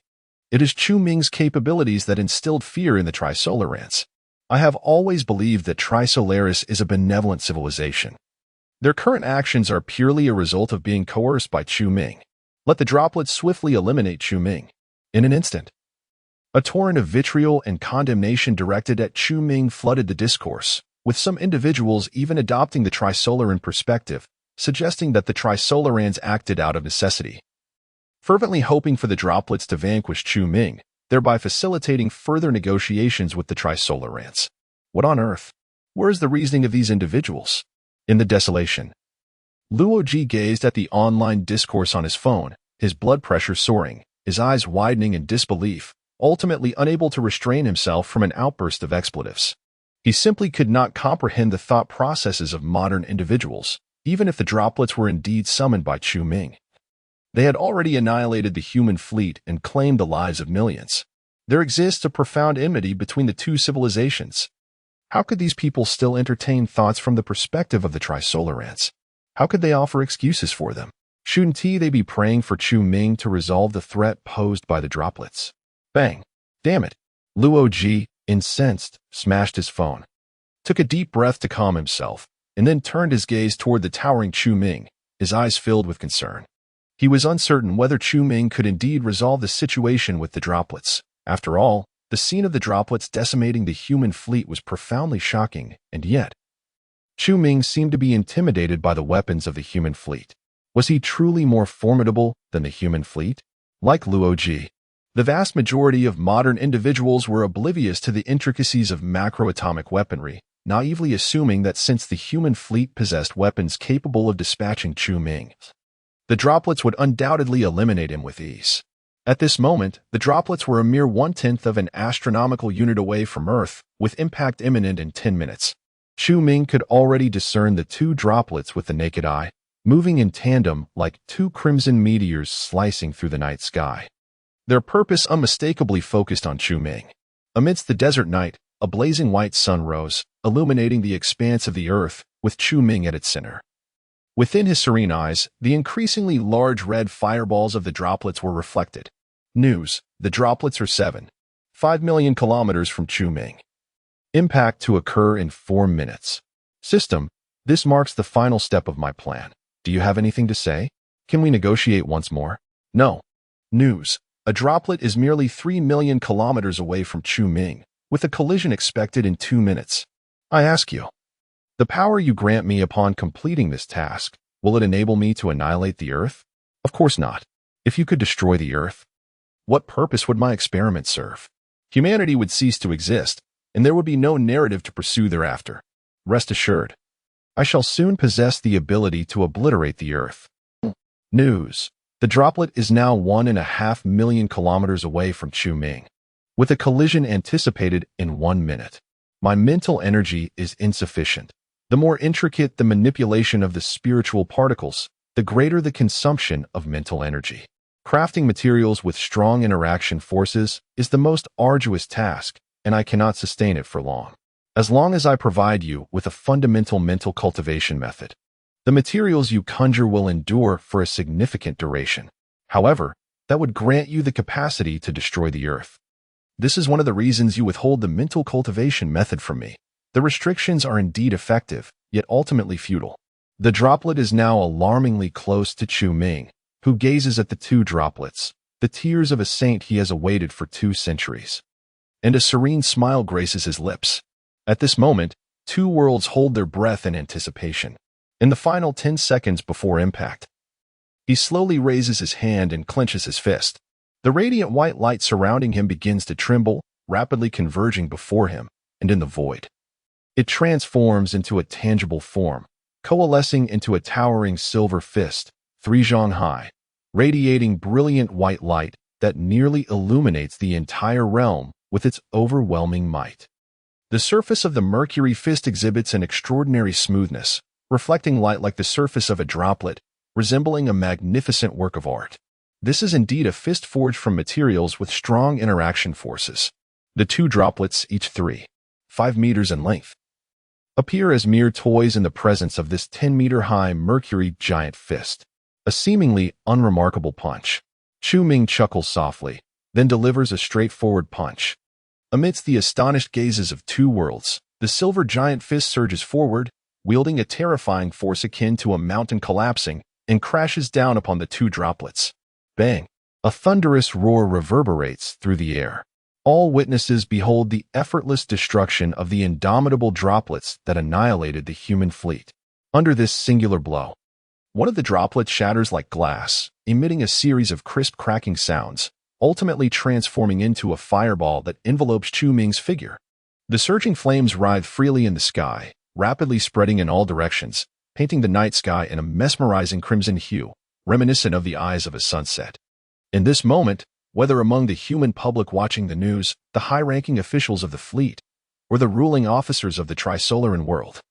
A: it is Chu Ming's capabilities that instilled fear in the trisolar ants. I have always believed that Trisolaris is a benevolent civilization. Their current actions are purely a result of being coerced by Chu Ming. Let the droplets swiftly eliminate Chu Ming. In an instant, a torrent of vitriol and condemnation directed at Chu Ming flooded the discourse, with some individuals even adopting the Trisolaran perspective, suggesting that the Trisolarans acted out of necessity, fervently hoping for the droplets to vanquish Chu Ming, thereby facilitating further negotiations with the Trisolarans. What on earth? Where is the reasoning of these individuals? In the desolation, Luoji gazed at the online discourse on his phone, his blood pressure soaring, his eyes widening in disbelief, ultimately unable to restrain himself from an outburst of expletives. He simply could not comprehend the thought processes of modern individuals, even if the droplets were indeed summoned by Chu Ming. They had already annihilated the human fleet and claimed the lives of millions. There exists a profound enmity between the two civilizations. How could these people still entertain thoughts from the perspective of the Trisolarans? How could they offer excuses for them? Shouldn't they be praying for Chu Ming to resolve the threat posed by the droplets? Bang! Damn it! Luoji, incensed, smashed his phone, took a deep breath to calm himself, and then turned his gaze toward the towering Chu Ming, his eyes filled with concern. He was uncertain whether Chu Ming could indeed resolve the situation with the droplets. After all, the scene of the droplets decimating the human fleet was profoundly shocking, and yet, Chu Ming seemed to be intimidated by the weapons of the human fleet. Was he truly more formidable than the human fleet? Like Luoji, the vast majority of modern individuals were oblivious to the intricacies of macroatomic weaponry, naively assuming that since the human fleet possessed weapons capable of dispatching Chu Ming, the droplets would undoubtedly eliminate him with ease. At this moment, the droplets were a mere 1/10 of an astronomical unit away from Earth, with impact imminent in 10 minutes. Chu Ming could already discern the two droplets with the naked eye, moving in tandem like two crimson meteors slicing through the night sky. Their purpose unmistakably focused on Chu Ming. Amidst the desert night, a blazing white sun rose, illuminating the expanse of the earth, with Chu Ming at its center. Within his serene eyes, the increasingly large red fireballs of the droplets were reflected. News: the droplets are 7.5 million kilometers from Chu Ming. Impact to occur in 4 minutes. System: this marks the final step of my plan. Do you have anything to say? Can we negotiate once more? No. News: a droplet is merely 3 million kilometers away from Chu Ming, with a collision expected in 2 minutes. I ask you, the power you grant me upon completing this task, will it enable me to annihilate the Earth? Of course not. If you could destroy the Earth, what purpose would my experiment serve? Humanity would cease to exist, and there would be no narrative to pursue thereafter. Rest assured, I shall soon possess the ability to obliterate the Earth. News: the droplet is now 1.5 million kilometers away from Chu Ming, with a collision anticipated in 1 minute. My mental energy is insufficient. The more intricate the manipulation of the spiritual particles, the greater the consumption of mental energy. Crafting materials with strong interaction forces is the most arduous task, and I cannot sustain it for long. As long as I provide you with a fundamental mental cultivation method, the materials you conjure will endure for a significant duration. However, that would grant you the capacity to destroy the Earth. This is one of the reasons you withhold the mental cultivation method from me. The restrictions are indeed effective, yet ultimately futile. The droplet is now alarmingly close to Chu Ming, who gazes at the two droplets, the tears of a saint he has awaited for 2 centuries. And a serene smile graces his lips. At this moment, two worlds hold their breath in anticipation. In the final 10 seconds before impact, he slowly raises his hand and clenches his fist. The radiant white light surrounding him begins to tremble, rapidly converging before him, and in the void, it transforms into a tangible form, coalescing into a towering silver fist, 3 zhang high, radiating brilliant white light that nearly illuminates the entire realm with its overwhelming might. The surface of the Mercury fist exhibits an extraordinary smoothness, reflecting light like the surface of a droplet, resembling a magnificent work of art. This is indeed a fist forged from materials with strong interaction forces. The two droplets, each 3.5 meters in length, appear as mere toys in the presence of this 10-meter-high Mercury giant fist. A seemingly unremarkable punch. Chu Ming chuckles softly, then delivers a straightforward punch. Amidst the astonished gazes of two worlds, the silver giant fist surges forward, wielding a terrifying force akin to a mountain collapsing, and crashes down upon the two droplets. Bang! A thunderous roar reverberates through the air. All witnesses behold the effortless destruction of the indomitable droplets that annihilated the human fleet. Under this singular blow, one of the droplets shatters like glass, emitting a series of crisp cracking sounds, ultimately transforming into a fireball that envelopes Chu Ming's figure. The surging flames writhe freely in the sky, rapidly spreading in all directions, painting the night sky in a mesmerizing crimson hue, reminiscent of the eyes of a sunset. In this moment, whether among the human public watching the news, the high-ranking officials of the fleet, or the ruling officers of the Trisolaran world,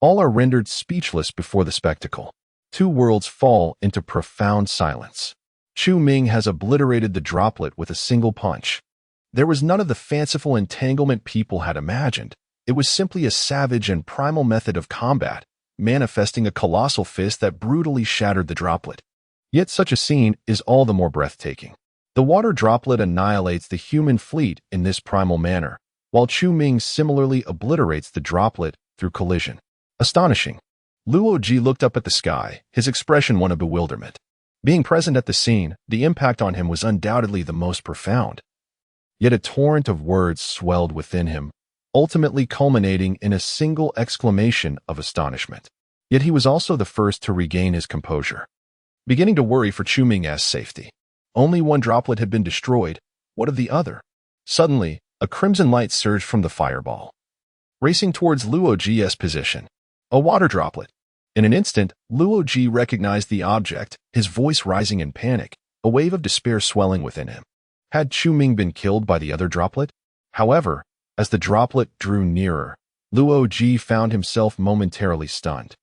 A: all are rendered speechless before the spectacle. Two worlds fall into profound silence. Chu Ming has obliterated the droplet with a single punch. There was none of the fanciful entanglement people had imagined. It was simply a savage and primal method of combat, manifesting a colossal fist that brutally shattered the droplet. Yet such a scene is all the more breathtaking. The water droplet annihilates the human fleet in this primal manner, while Chu Ming similarly obliterates the droplet through collision. Astonishing. Luo Ji looked up at the sky, his expression one of bewilderment. Being present at the scene, the impact on him was undoubtedly the most profound. Yet a torrent of words swelled within him, ultimately culminating in a single exclamation of astonishment. Yet he was also the first to regain his composure. Beginning to worry for Chu Ming's safety. Only one droplet had been destroyed. What of the other? Suddenly, a crimson light surged from the fireball, racing towards Luo Ji's position. A water droplet. In an instant, Luo Ji recognized the object, his voice rising in panic, a wave of despair swelling within him. Had Chu Ming been killed by the other droplet? However, as the droplet drew nearer, Luo Ji found himself momentarily stunned.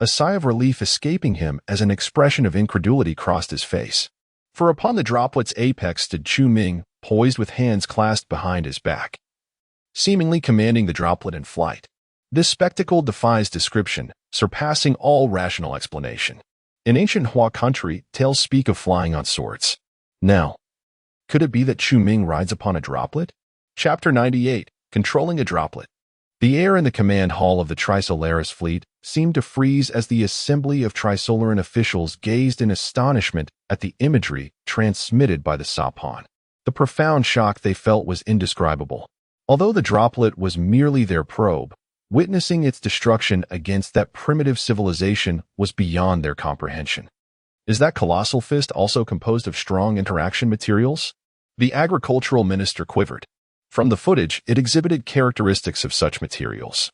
A: A sigh of relief escaping him as an expression of incredulity crossed his face. For upon the droplet's apex stood Chu Ming, poised with hands clasped behind his back, seemingly commanding the droplet in flight. This spectacle defies description, surpassing all rational explanation. In ancient Hua country, tales speak of flying on swords. Now, could it be that Chu Ming rides upon a droplet? Chapter 98, Controlling a Droplet. The air in the command hall of the Trisolaris fleet seemed to freeze as the assembly of Trisolaran officials gazed in astonishment at the imagery transmitted by the Sapon. The profound shock they felt was indescribable. Although the droplet was merely their probe, witnessing its destruction against that primitive civilization was beyond their comprehension. Is that colossal fist also composed of strong interaction materials? The agricultural minister quivered. From the footage, it exhibited characteristics of such materials.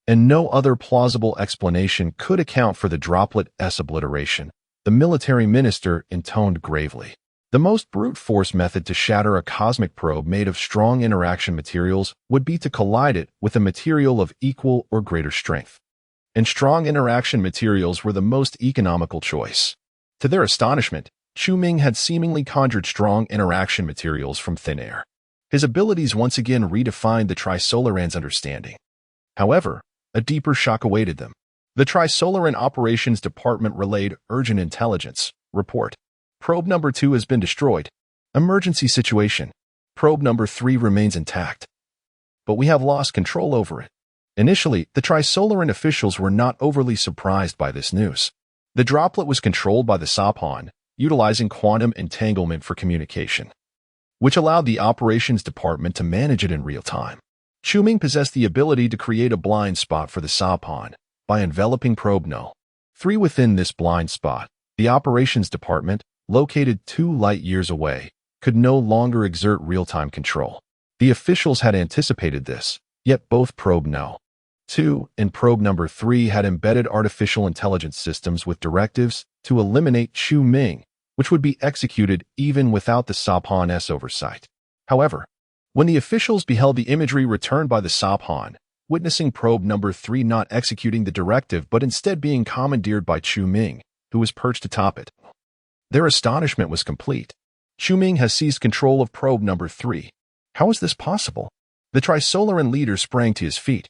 A: And no other plausible explanation could account for the droplet's obliteration, the military minister intoned gravely. The most brute force method to shatter a cosmic probe made of strong interaction materials would be to collide it with a material of equal or greater strength. And strong interaction materials were the most economical choice. To their astonishment, Chu Ming had seemingly conjured strong interaction materials from thin air. His abilities once again redefined the Trisolaran's understanding. However, a deeper shock awaited them. The Trisolaran Operations Department relayed urgent intelligence. Report. Probe number 2 has been destroyed. Emergency situation. Probe number 3 remains intact. But we have lost control over it. Initially, the Trisolaran officials were not overly surprised by this news. The droplet was controlled by the Sapon, utilizing quantum entanglement for communication, which allowed the operations department to manage it in real time. Chu Ming possessed the ability to create a blind spot for the Sapon by enveloping probe No. 3 within this blind spot. The operations department, located 2 light years away, could no longer exert real-time control. The officials had anticipated this, yet both probe No. 2 and probe number 3 had embedded artificial intelligence systems with directives to eliminate Chu Ming, which would be executed even without the Sapon's oversight. However, when the officials beheld the imagery returned by the Sapon, witnessing probe number 3 not executing the directive but instead being commandeered by Chu Ming, who was perched atop it, Their astonishment was complete. Chu-Ming has seized control of probe number 3. How is this possible? The Trisolaran leader sprang to his feet,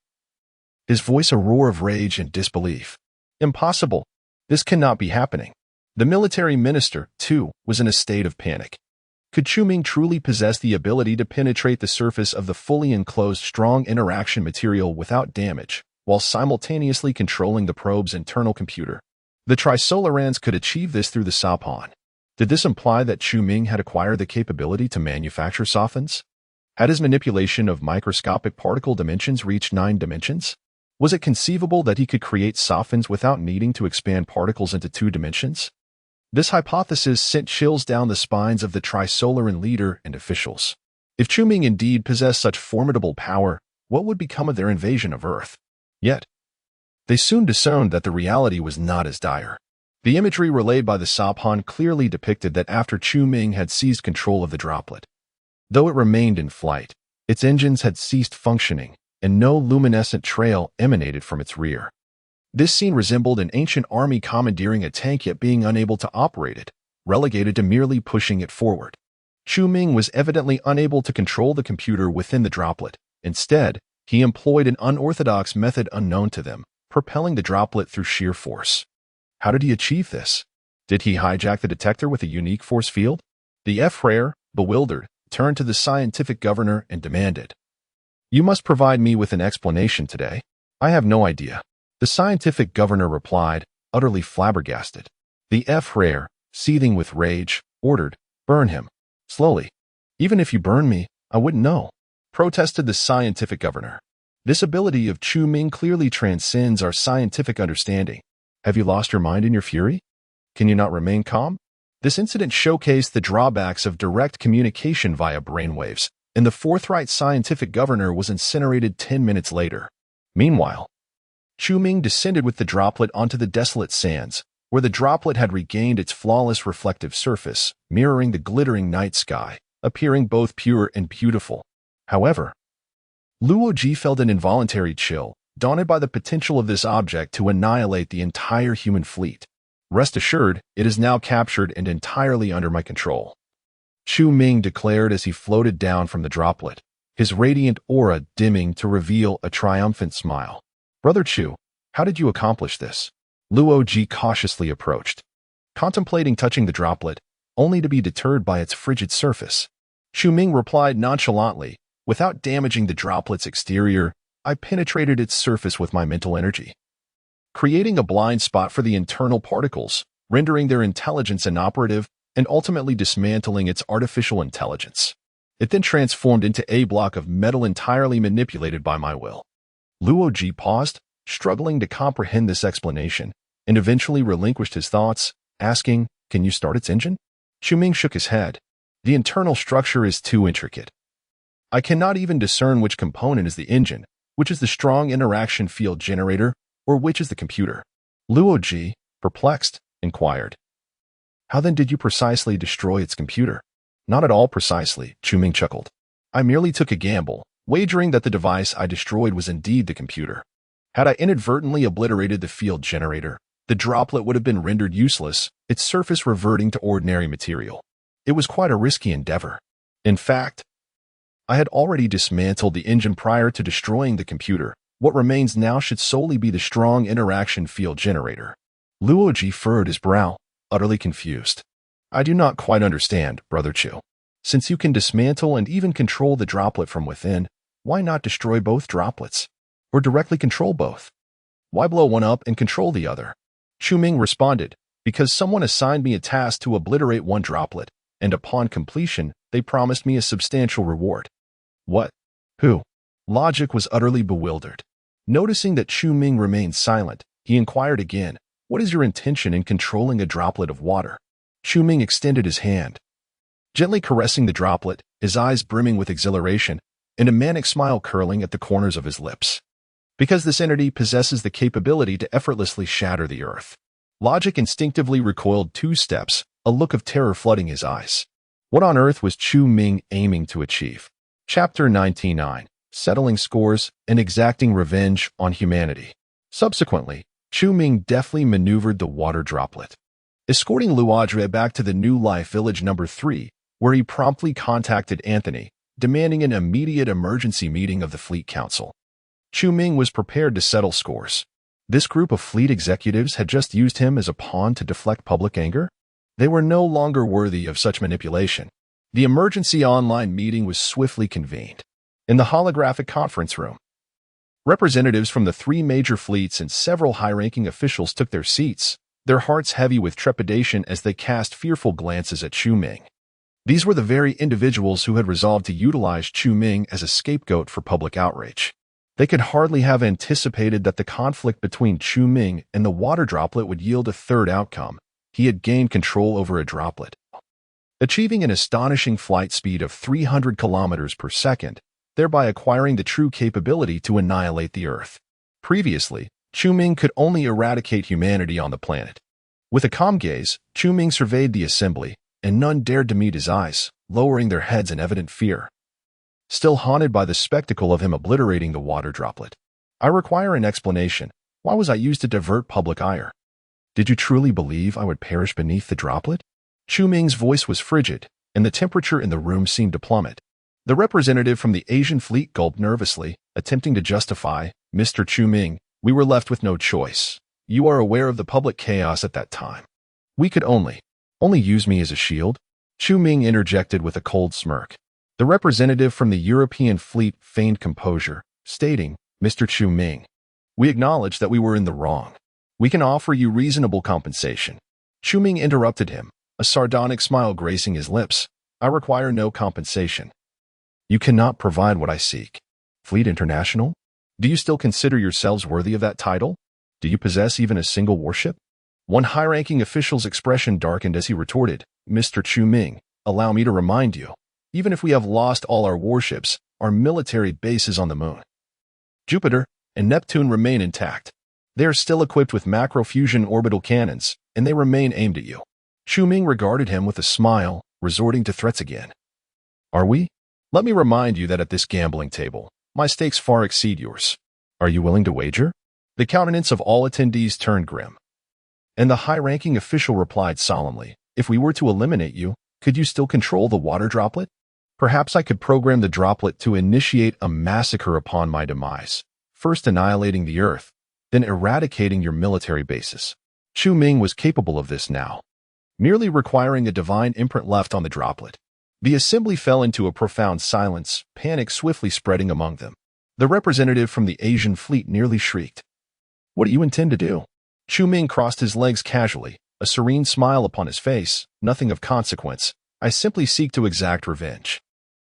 A: his voice a roar of rage and disbelief. Impossible. This cannot be happening. The military minister, too, was in a state of panic. Could Chu-Ming truly possess the ability to penetrate the surface of the fully enclosed strong interaction material without damage, while simultaneously controlling the probe's internal computer? The Trisolarans could achieve this through the Sapon. Did this imply that Chu-Ming had acquired the capability to manufacture sophons? Had his manipulation of microscopic particle dimensions reached 9 dimensions? Was it conceivable that he could create sophons without needing to expand particles into 2 dimensions? This hypothesis sent chills down the spines of the Trisolaran leader and officials. If Chu-Ming indeed possessed such formidable power, what would become of their invasion of Earth? Yet, they soon discerned that the reality was not as dire. The imagery relayed by the Sapon clearly depicted that after Chu-Ming had seized control of the droplet, though it remained in flight, its engines had ceased functioning, and no luminescent trail emanated from its rear. This scene resembled an ancient army commandeering a tank yet being unable to operate it, relegated to merely pushing it forward. Chu-Ming was evidently unable to control the computer within the droplet. Instead, he employed an unorthodox method unknown to them, propelling the droplet through sheer force. How did he achieve this? Did he hijack the detector with a unique force field? The F-Rare, bewildered, turned to the scientific governor and demanded, "You must provide me with an explanation today. I have no idea." The scientific governor replied, utterly flabbergasted. The F-Rare, seething with rage, ordered, "Burn him. Slowly. Even if you burn me, I wouldn't know," protested the scientific governor. This ability of Chu-Ming clearly transcends our scientific understanding. Have you lost your mind in your fury? Can you not remain calm? This incident showcased the drawbacks of direct communication via brainwaves, and the forthright scientific governor was incinerated 10 minutes later. Meanwhile, Chu-Ming descended with the droplet onto the desolate sands, where the droplet had regained its flawless reflective surface, mirroring the glittering night sky, appearing both pure and beautiful. However, Luoji felt an involuntary chill, daunted by the potential of this object to annihilate the entire human fleet. "Rest assured, it is now captured and entirely under my control," Chu-Ming declared as he floated down from the droplet, his radiant aura dimming to reveal a triumphant smile. "Brother Chu, how did you accomplish this?" Luoji cautiously approached, contemplating touching the droplet, only to be deterred by its frigid surface. Chu-Ming replied nonchalantly, "Without damaging the droplet's exterior, I penetrated its surface with my mental energy, creating a blind spot for the internal particles, rendering their intelligence inoperative, and ultimately dismantling its artificial intelligence. It then transformed into a block of metal entirely manipulated by my will." Luoji paused, struggling to comprehend this explanation, and eventually relinquished his thoughts, asking, "Can you start its engine?" Chu-Ming shook his head. "The internal structure is too intricate. I cannot even discern which component is the engine, which is the strong interaction field generator, or which is the computer." Luoji, perplexed, inquired, "How then did you precisely destroy its computer?" "Not at all precisely," Chu-Ming chuckled. "I merely took a gamble, wagering that the device I destroyed was indeed the computer. Had I inadvertently obliterated the field generator, the droplet would have been rendered useless, its surface reverting to ordinary material. It was quite a risky endeavor. In fact, I had already dismantled the engine prior to destroying the computer. What remains now should solely be the strong interaction field generator." Luoji furrowed his brow, utterly confused. "I do not quite understand, Brother Chu. Since you can dismantle and even control the droplet from within, why not destroy both droplets? Or directly control both? Why blow one up and control the other?" Chu-Ming responded, "Because someone assigned me a task to obliterate one droplet, and upon completion, they promised me a substantial reward." "What? Who?" Logic was utterly bewildered. Noticing that Chu-Ming remained silent, he inquired again, "What is your intention in controlling a droplet of water?" Chu-Ming extended his hand, gently caressing the droplet, his eyes brimming with exhilaration, and a manic smile curling at the corners of his lips. "Because this entity possesses the capability to effortlessly shatter the earth." Logic instinctively recoiled 2 steps, a look of terror flooding his eyes. What on earth was Chu-Ming aiming to achieve? Chapter 99. Settling Scores and Exacting Revenge on Humanity. Subsequently, Chu-Ming deftly maneuvered the water droplet, escorting Luadre back to the New Life Village number 3, where he promptly contacted Anthony, demanding an immediate emergency meeting of the Fleet Council. Chu Ming was prepared to settle scores. This group of fleet executives had just used him as a pawn to deflect public anger. They were no longer worthy of such manipulation. The emergency online meeting was swiftly convened. In the holographic conference room, representatives from the 3 major fleets and several high-ranking officials took their seats, their hearts heavy with trepidation as they cast fearful glances at Chu Ming. These were the very individuals who had resolved to utilize Chu Ming as a scapegoat for public outrage. They could hardly have anticipated that the conflict between Chu Ming and the water droplet would yield a third outcome. He had gained control over a droplet, achieving an astonishing flight speed of 300 kilometers per second, thereby acquiring the true capability to annihilate the Earth. Previously, Chu Ming could only eradicate humanity on the planet. With a calm gaze, Chu Ming surveyed the assembly, and none dared to meet his eyes, lowering their heads in evident fear. Still haunted by the spectacle of him obliterating the water droplet. I require an explanation. Why was I used to divert public ire? Did you truly believe I would perish beneath the droplet? Chu Ming's voice was frigid, and the temperature in the room seemed to plummet. The representative from the Asian fleet gulped nervously, attempting to justify, Mr. Chu Ming, we were left with no choice. You are aware of the public chaos at that time. We could only use me as a shield? Chu Ming interjected with a cold smirk. The representative from the European fleet feigned composure, stating, Mr. Chu Ming, we acknowledge that we were in the wrong. We can offer you reasonable compensation. Chu Ming interrupted him, a sardonic smile gracing his lips. I require no compensation. You cannot provide what I seek. Fleet International? Do you still consider yourselves worthy of that title? Do you possess even a single warship? One high-ranking official's expression darkened as he retorted, Mr. Chu Ming, allow me to remind you. Even if we have lost all our warships, our military bases on the Moon, Jupiter, and Neptune remain intact. They are still equipped with macro-fusion orbital cannons, and they remain aimed at you. Chu Ming regarded him with a smile, resorting to threats again. Are we? Let me remind you that at this gambling table, my stakes far exceed yours. Are you willing to wager? The countenance of all attendees turned grim. And the high-ranking official replied solemnly, if we were to eliminate you, could you still control the water droplet? Perhaps I could program the droplet to initiate a massacre upon my demise, first annihilating the Earth, then eradicating your military bases. Chu Ming was capable of this now, merely requiring a divine imprint left on the droplet. The assembly fell into a profound silence, panic swiftly spreading among them. The representative from the Asian fleet nearly shrieked. What do you intend to do? Chu Ming crossed his legs casually, a serene smile upon his face, nothing of consequence. I simply seek to exact revenge.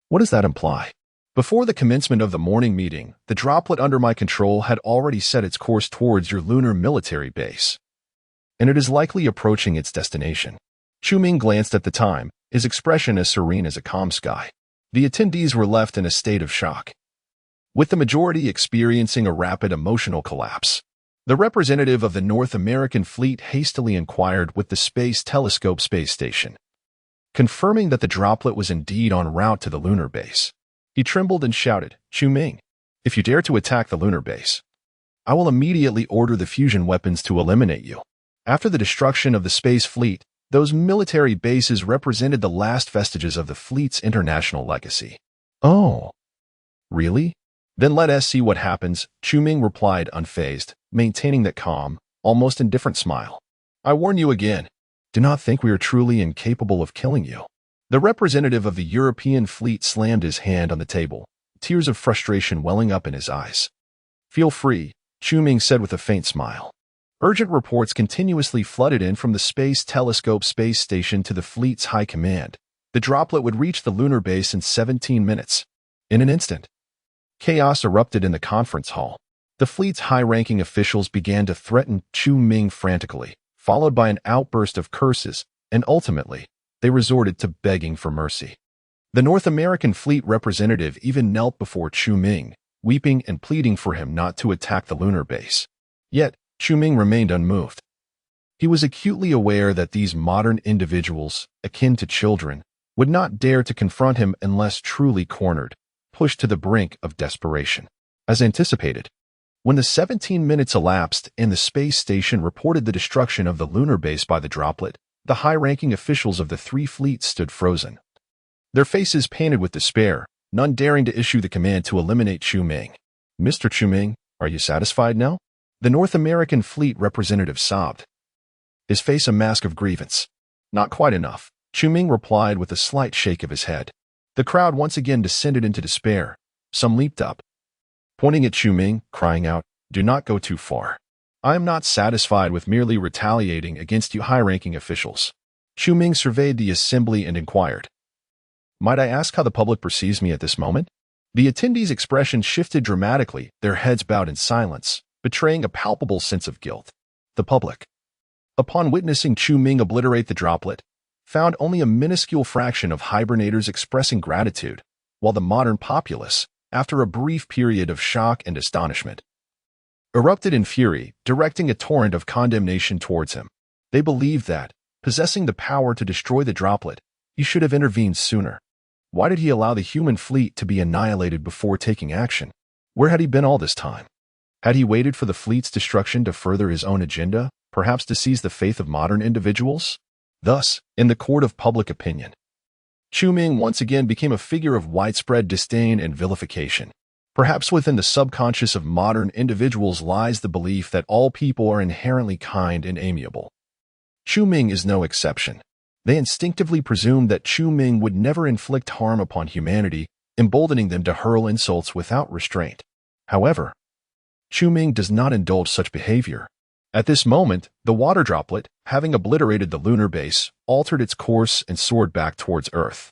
A: What does that imply? Before the commencement of the morning meeting, the droplet under my control had already set its course towards your lunar military base, and it is likely approaching its destination. Chu Ming glanced at the time, his expression as serene as a calm sky. The attendees were left in a state of shock, with the majority experiencing a rapid emotional collapse. The representative of the North American fleet hastily inquired with the Space Telescope space station, confirming that the droplet was indeed en route to the lunar base. He trembled and shouted, Chu Ming, if you dare to attack the lunar base, I will immediately order the fusion weapons to eliminate you. After the destruction of the space fleet, those military bases represented the last vestiges of the fleet's international legacy. Oh, really? Then let us see what happens, Chu Ming replied unfazed, maintaining that calm, almost indifferent smile. I warn you again. Do not think we are truly incapable of killing you. The representative of the European fleet slammed his hand on the table, tears of frustration welling up in his eyes. Feel free, Chu Ming said with a faint smile. Urgent reports continuously flooded in from the Space Telescope space station to the fleet's high command. The droplet would reach the lunar base in 17 minutes. In an instant, chaos erupted in the conference hall. The fleet's high-ranking officials began to threaten Chu Ming frantically, followed by an outburst of curses, and ultimately, they resorted to begging for mercy. The North American fleet representative even knelt before Chu Ming, weeping and pleading for him not to attack the lunar base. Yet, Chu Ming remained unmoved. He was acutely aware that these modern individuals, akin to children, would not dare to confront him unless truly cornered, pushed to the brink of desperation. As anticipated, when the 17 minutes elapsed and the space station reported the destruction of the lunar base by the droplet, The high-ranking officials of the three fleets stood frozen, their faces painted with despair, none daring to issue the command to eliminate Chu Ming. "Mr. Chu Ming, are you satisfied now?" The North American fleet representative sobbed, his face a mask of grievance. "Not quite enough," Chu Ming replied with a slight shake of his head. The crowd once again descended into despair. Some leaped up, pointing at Chu Ming, crying out, "Do not go too far. I am not satisfied with merely retaliating against you high-ranking officials." Chu Ming surveyed the assembly and inquired, "Might I ask how the public perceives me at this moment?" The attendees' expression shifted dramatically, their heads bowed in silence, betraying a palpable sense of guilt. The public, upon witnessing Chu Ming obliterate the droplet, found only a minuscule fraction of hibernators expressing gratitude, while the modern populace, after a brief period of shock and astonishment, erupted in fury, directing a torrent of condemnation towards him. They believed that, possessing the power to destroy the droplet, he should have intervened sooner. Why did he allow the human fleet to be annihilated before taking action? Where had he been all this time? Had he waited for the fleet's destruction to further his own agenda, perhaps to seize the faith of modern individuals? Thus, in the court of public opinion, Chu Ming once again became a figure of widespread disdain and vilification. Perhaps within the subconscious of modern individuals lies the belief that all people are inherently kind and amiable. Chu Ming is no exception. They instinctively presumed that Chu Ming would never inflict harm upon humanity, emboldening them to hurl insults without restraint. However, Chu Ming does not indulge such behavior. At this moment, the water droplet, having obliterated the lunar base, altered its course and soared back towards Earth,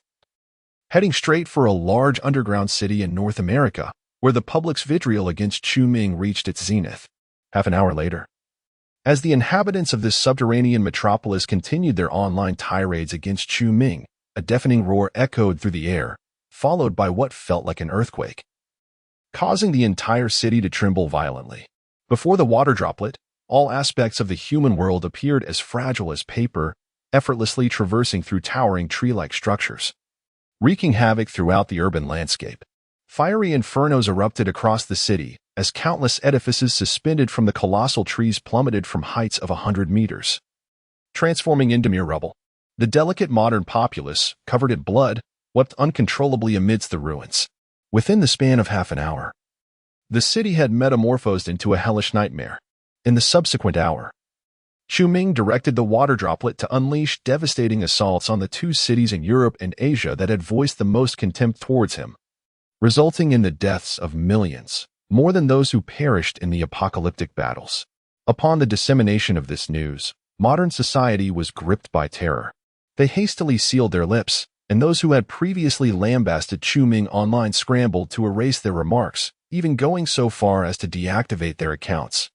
A: heading straight for a large underground city in North America, where the public's vitriol against Chu Ming reached its zenith. Half an hour later, as the inhabitants of this subterranean metropolis continued their online tirades against Chu Ming, a deafening roar echoed through the air, followed by what felt like an earthquake, causing the entire city to tremble violently. Before the water droplet, all aspects of the human world appeared as fragile as paper, effortlessly traversing through towering tree-like structures, wreaking havoc throughout the urban landscape. Fiery infernos erupted across the city, as countless edifices suspended from the colossal trees plummeted from heights of 100 meters, transforming into mere rubble. The delicate modern populace, covered in blood, wept uncontrollably amidst the ruins. Within the span of half an hour, the city had metamorphosed into a hellish nightmare. In the subsequent hour, Chu Ming directed the water droplet to unleash devastating assaults on the two cities in Europe and Asia that had voiced the most contempt towards him, resulting in the deaths of millions, more than those who perished in the apocalyptic battles. Upon the dissemination of this news, modern society was gripped by terror. They hastily sealed their lips, and those who had previously lambasted Chu Ming online scrambled to erase their remarks, even going so far as to deactivate their accounts.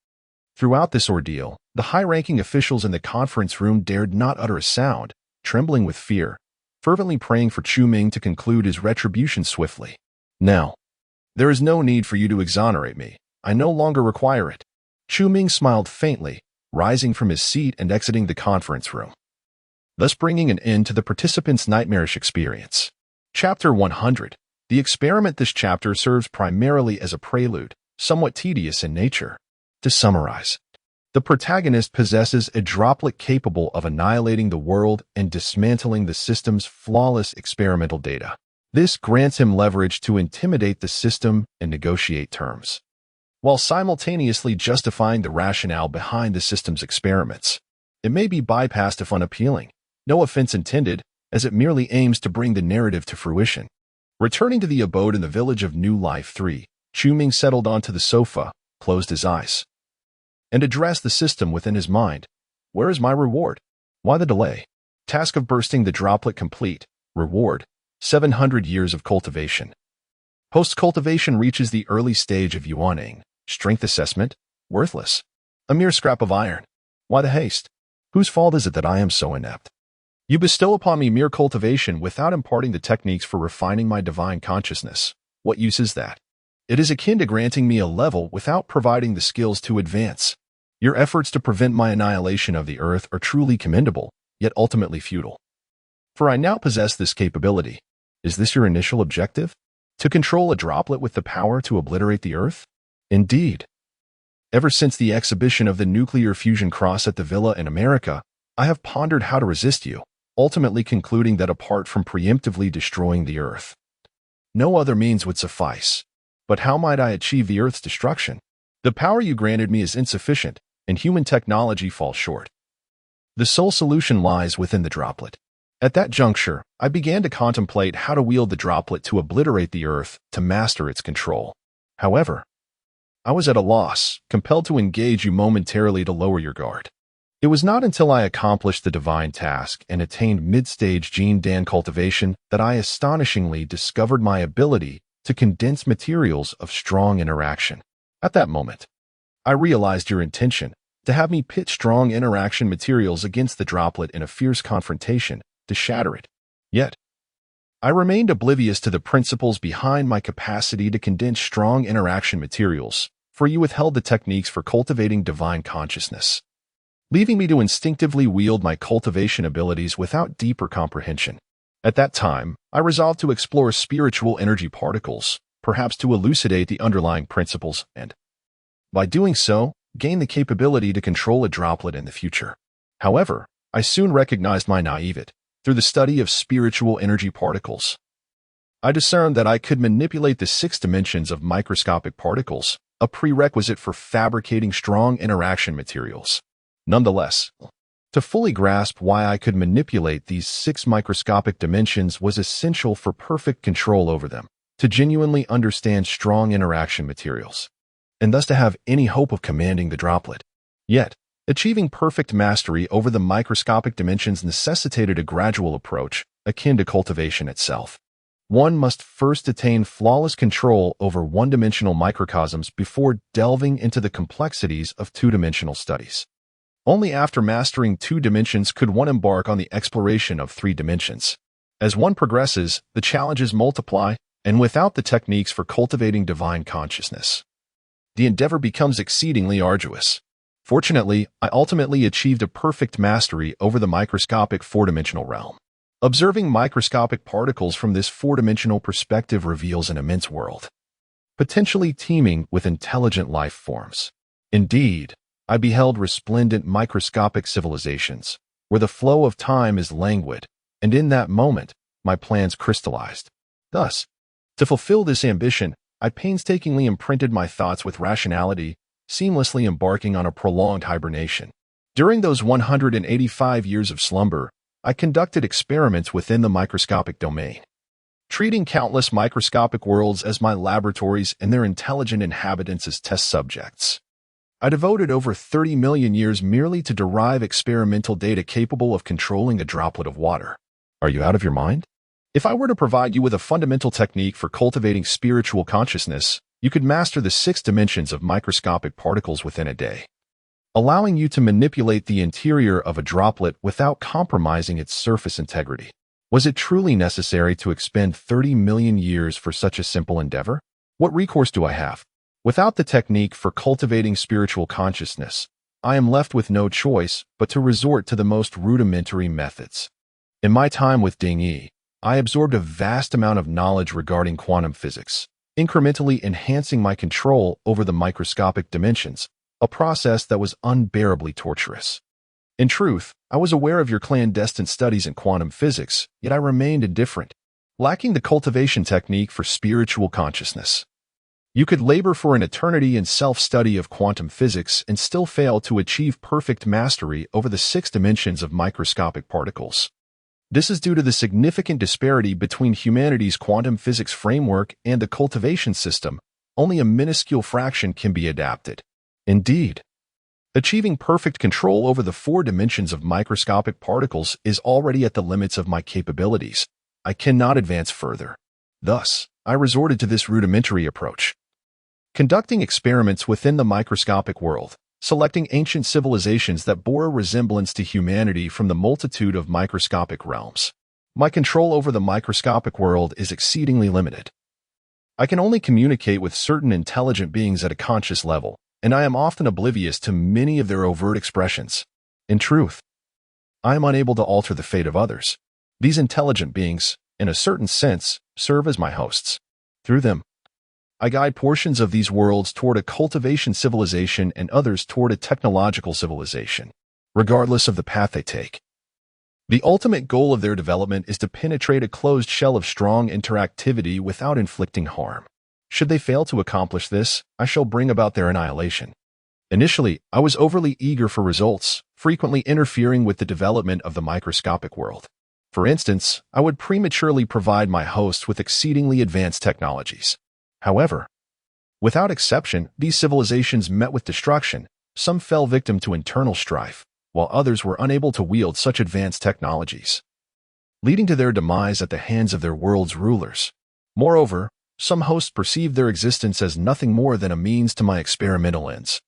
A: Throughout this ordeal, the high-ranking officials in the conference room dared not utter a sound, trembling with fear, fervently praying for Chu Ming to conclude his retribution swiftly. "Now, there is no need for you to exonerate me. I no longer require it." Chu Ming smiled faintly, rising from his seat and exiting the conference room, thus bringing an end to the participants' nightmarish experience. Chapter 100. The experiment. This chapter serves primarily as a prelude, somewhat tedious in nature. To summarize, the protagonist possesses a droplet capable of annihilating the world and dismantling the system's flawless experimental data. This grants him leverage to intimidate the system and negotiate terms, while simultaneously justifying the rationale behind the system's experiments. It may be bypassed if unappealing, no offense intended, as it merely aims to bring the narrative to fruition. Returning to the abode in the village of New Life 3, Chu Ming settled onto the sofa, closed his eyes, and addressed the system within his mind. Where is my reward? Why the delay? Task of bursting the droplet complete. Reward: 700 years of cultivation. Post-cultivation reaches the early stage of yuaning. Strength assessment: worthless. A mere scrap of iron. Why the haste? Whose fault is it that I am so inept? You bestow upon me mere cultivation without imparting the techniques for refining my divine consciousness. What use is that? It is akin to granting me a level without providing the skills to advance. Your efforts to prevent my annihilation of the earth are truly commendable, yet ultimately futile. For I now possess this capability. Is this your initial objective? To control a droplet with the power to obliterate the earth? Indeed. Ever since the exhibition of the nuclear fusion cross at the villa in America, I have pondered how to resist you, ultimately concluding that apart from preemptively destroying the Earth, no other means would suffice. But how might I achieve the Earth's destruction? The power you granted me is insufficient, and human technology falls short. The sole solution lies within the droplet. At that juncture, I began to contemplate how to wield the droplet to obliterate the Earth, to master its control. However, I was at a loss, compelled to engage you momentarily to lower your guard. It was not until I accomplished the divine task and attained mid-stage gene Dan cultivation that I astonishingly discovered my ability to condense materials of strong interaction. At that moment, I realized your intention to have me pit strong interaction materials against the droplet in a fierce confrontation to shatter it. Yet, I remained oblivious to the principles behind my capacity to condense strong interaction materials, for you withheld the techniques for cultivating divine consciousness, leaving me to instinctively wield my cultivation abilities without deeper comprehension. At that time, I resolved to explore spiritual energy particles, perhaps to elucidate the underlying principles and, by doing so, gain the capability to control a droplet in the future. However, I soon recognized my naivete. Through the study of spiritual energy particles, I discerned that I could manipulate the 6 dimensions of microscopic particles, a prerequisite for fabricating strong interaction materials. Nonetheless, to fully grasp why I could manipulate these 6 microscopic dimensions was essential for perfect control over them, to genuinely understand strong interaction materials, and thus to have any hope of commanding the droplet. Yet, achieving perfect mastery over the microscopic dimensions necessitated a gradual approach, akin to cultivation itself. One must first attain flawless control over one-dimensional microcosms before delving into the complexities of two-dimensional studies. Only after mastering 2 dimensions could one embark on the exploration of 3 dimensions. As one progresses, the challenges multiply, and without the techniques for cultivating divine consciousness, the endeavor becomes exceedingly arduous. Fortunately, I ultimately achieved a perfect mastery over the microscopic 4-dimensional realm. Observing microscopic particles from this 4-dimensional perspective reveals an immense world, potentially teeming with intelligent life forms. Indeed, I beheld resplendent microscopic civilizations, where the flow of time is languid, and in that moment, my plans crystallized. Thus, to fulfill this ambition, I painstakingly imprinted my thoughts with rationality, seamlessly embarking on a prolonged hibernation. During those 185 years of slumber, I conducted experiments within the microscopic domain, treating countless microscopic worlds as my laboratories and their intelligent inhabitants as test subjects. I devoted over 30 million years merely to derive experimental data capable of controlling a droplet of water. Are you out of your mind? If I were to provide you with a fundamental technique for cultivating spiritual consciousness, you could master the 6 dimensions of microscopic particles within a day, allowing you to manipulate the interior of a droplet without compromising its surface integrity. Was it truly necessary to expend 30 million years for such a simple endeavor? What recourse do I have? Without the technique for cultivating spiritual consciousness, I am left with no choice but to resort to the most rudimentary methods. In my time with Ding Yi, I absorbed a vast amount of knowledge regarding quantum physics, incrementally enhancing my control over the microscopic dimensions, a process that was unbearably torturous. In truth, I was aware of your clandestine studies in quantum physics, yet I remained indifferent, lacking the cultivation technique for spiritual consciousness. You could labor for an eternity in self-study of quantum physics and still fail to achieve perfect mastery over the 6 dimensions of microscopic particles. This is due to the significant disparity between humanity's quantum physics framework and the cultivation system. Only a minuscule fraction can be adapted. Indeed, achieving perfect control over the 4 dimensions of microscopic particles is already at the limits of my capabilities. I cannot advance further. Thus, I resorted to this rudimentary approach, conducting experiments within the microscopic world, selecting ancient civilizations that bore a resemblance to humanity from the multitude of microscopic realms. My control over the microscopic world is exceedingly limited. I can only communicate with certain intelligent beings at a conscious level, and I am often oblivious to many of their overt expressions. In truth, I am unable to alter the fate of others. These intelligent beings, in a certain sense, serve as my hosts. Through them, I guide portions of these worlds toward a cultivation civilization and others toward a technological civilization. regardless of the path they take. The ultimate goal of their development is to penetrate a closed shell of strong interactivity without inflicting harm. Should they fail to accomplish this, I shall bring about their annihilation. Initially, I was overly eager for results, frequently interfering with the development of the microscopic world. For instance, I would prematurely provide my hosts with exceedingly advanced technologies. However, without exception, these civilizations met with destruction. Some fell victim to internal strife, while others were unable to wield such advanced technologies, leading to their demise at the hands of their world's rulers. Moreover, some hosts perceived their existence as nothing more than a means to my experimental ends,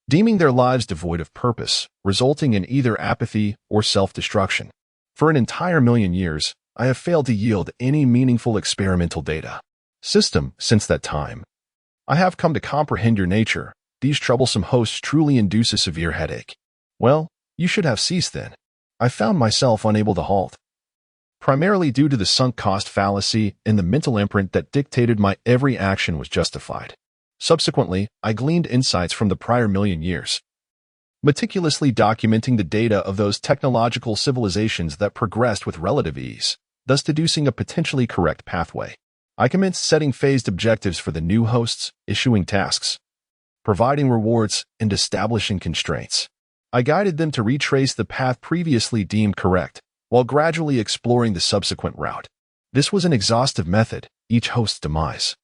A: deeming their lives devoid of purpose, resulting in either apathy or self-destruction. For an entire million years, I have failed to yield any meaningful experimental data. System, since that time, I have come to comprehend your nature. These troublesome hosts truly induce a severe headache. Well, you should have ceased then. I found myself unable to halt, primarily due to the sunk cost fallacy and the mental imprint that dictated my every action was justified. Subsequently, I gleaned insights from the prior million years, meticulously documenting the data of those technological civilizations that progressed with relative ease, thus deducing a potentially correct pathway. I commenced setting phased objectives for the new hosts, issuing tasks, providing rewards, and establishing constraints. I guided them to retrace the path previously deemed correct, while gradually exploring the subsequent route. This was an exhaustive method. Each host's demise,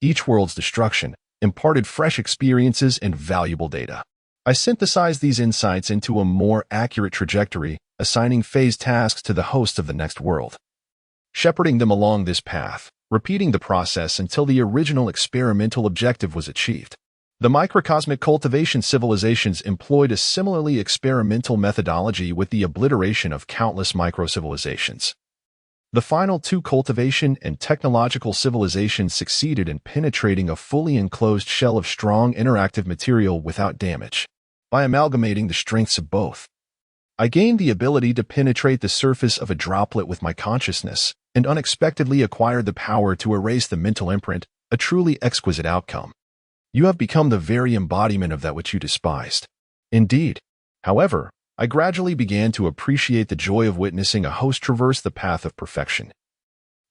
A: each world's destruction, imparted fresh experiences and valuable data. I synthesized these insights into a more accurate trajectory, assigning phased tasks to the hosts of the next world, shepherding them along this path, repeating the process until the original experimental objective was achieved. The microcosmic cultivation civilizations employed a similarly experimental methodology with the obliteration of countless micro-civilizations. The final two cultivation and technological civilizations succeeded in penetrating a fully enclosed shell of strong interactive material without damage. By amalgamating the strengths of both, I gained the ability to penetrate the surface of a droplet with my consciousness and unexpectedly acquired the power to erase the mental imprint, a truly exquisite outcome. You have become the very embodiment of that which you despised. Indeed, however, I gradually began to appreciate the joy of witnessing a host traverse the path of perfection.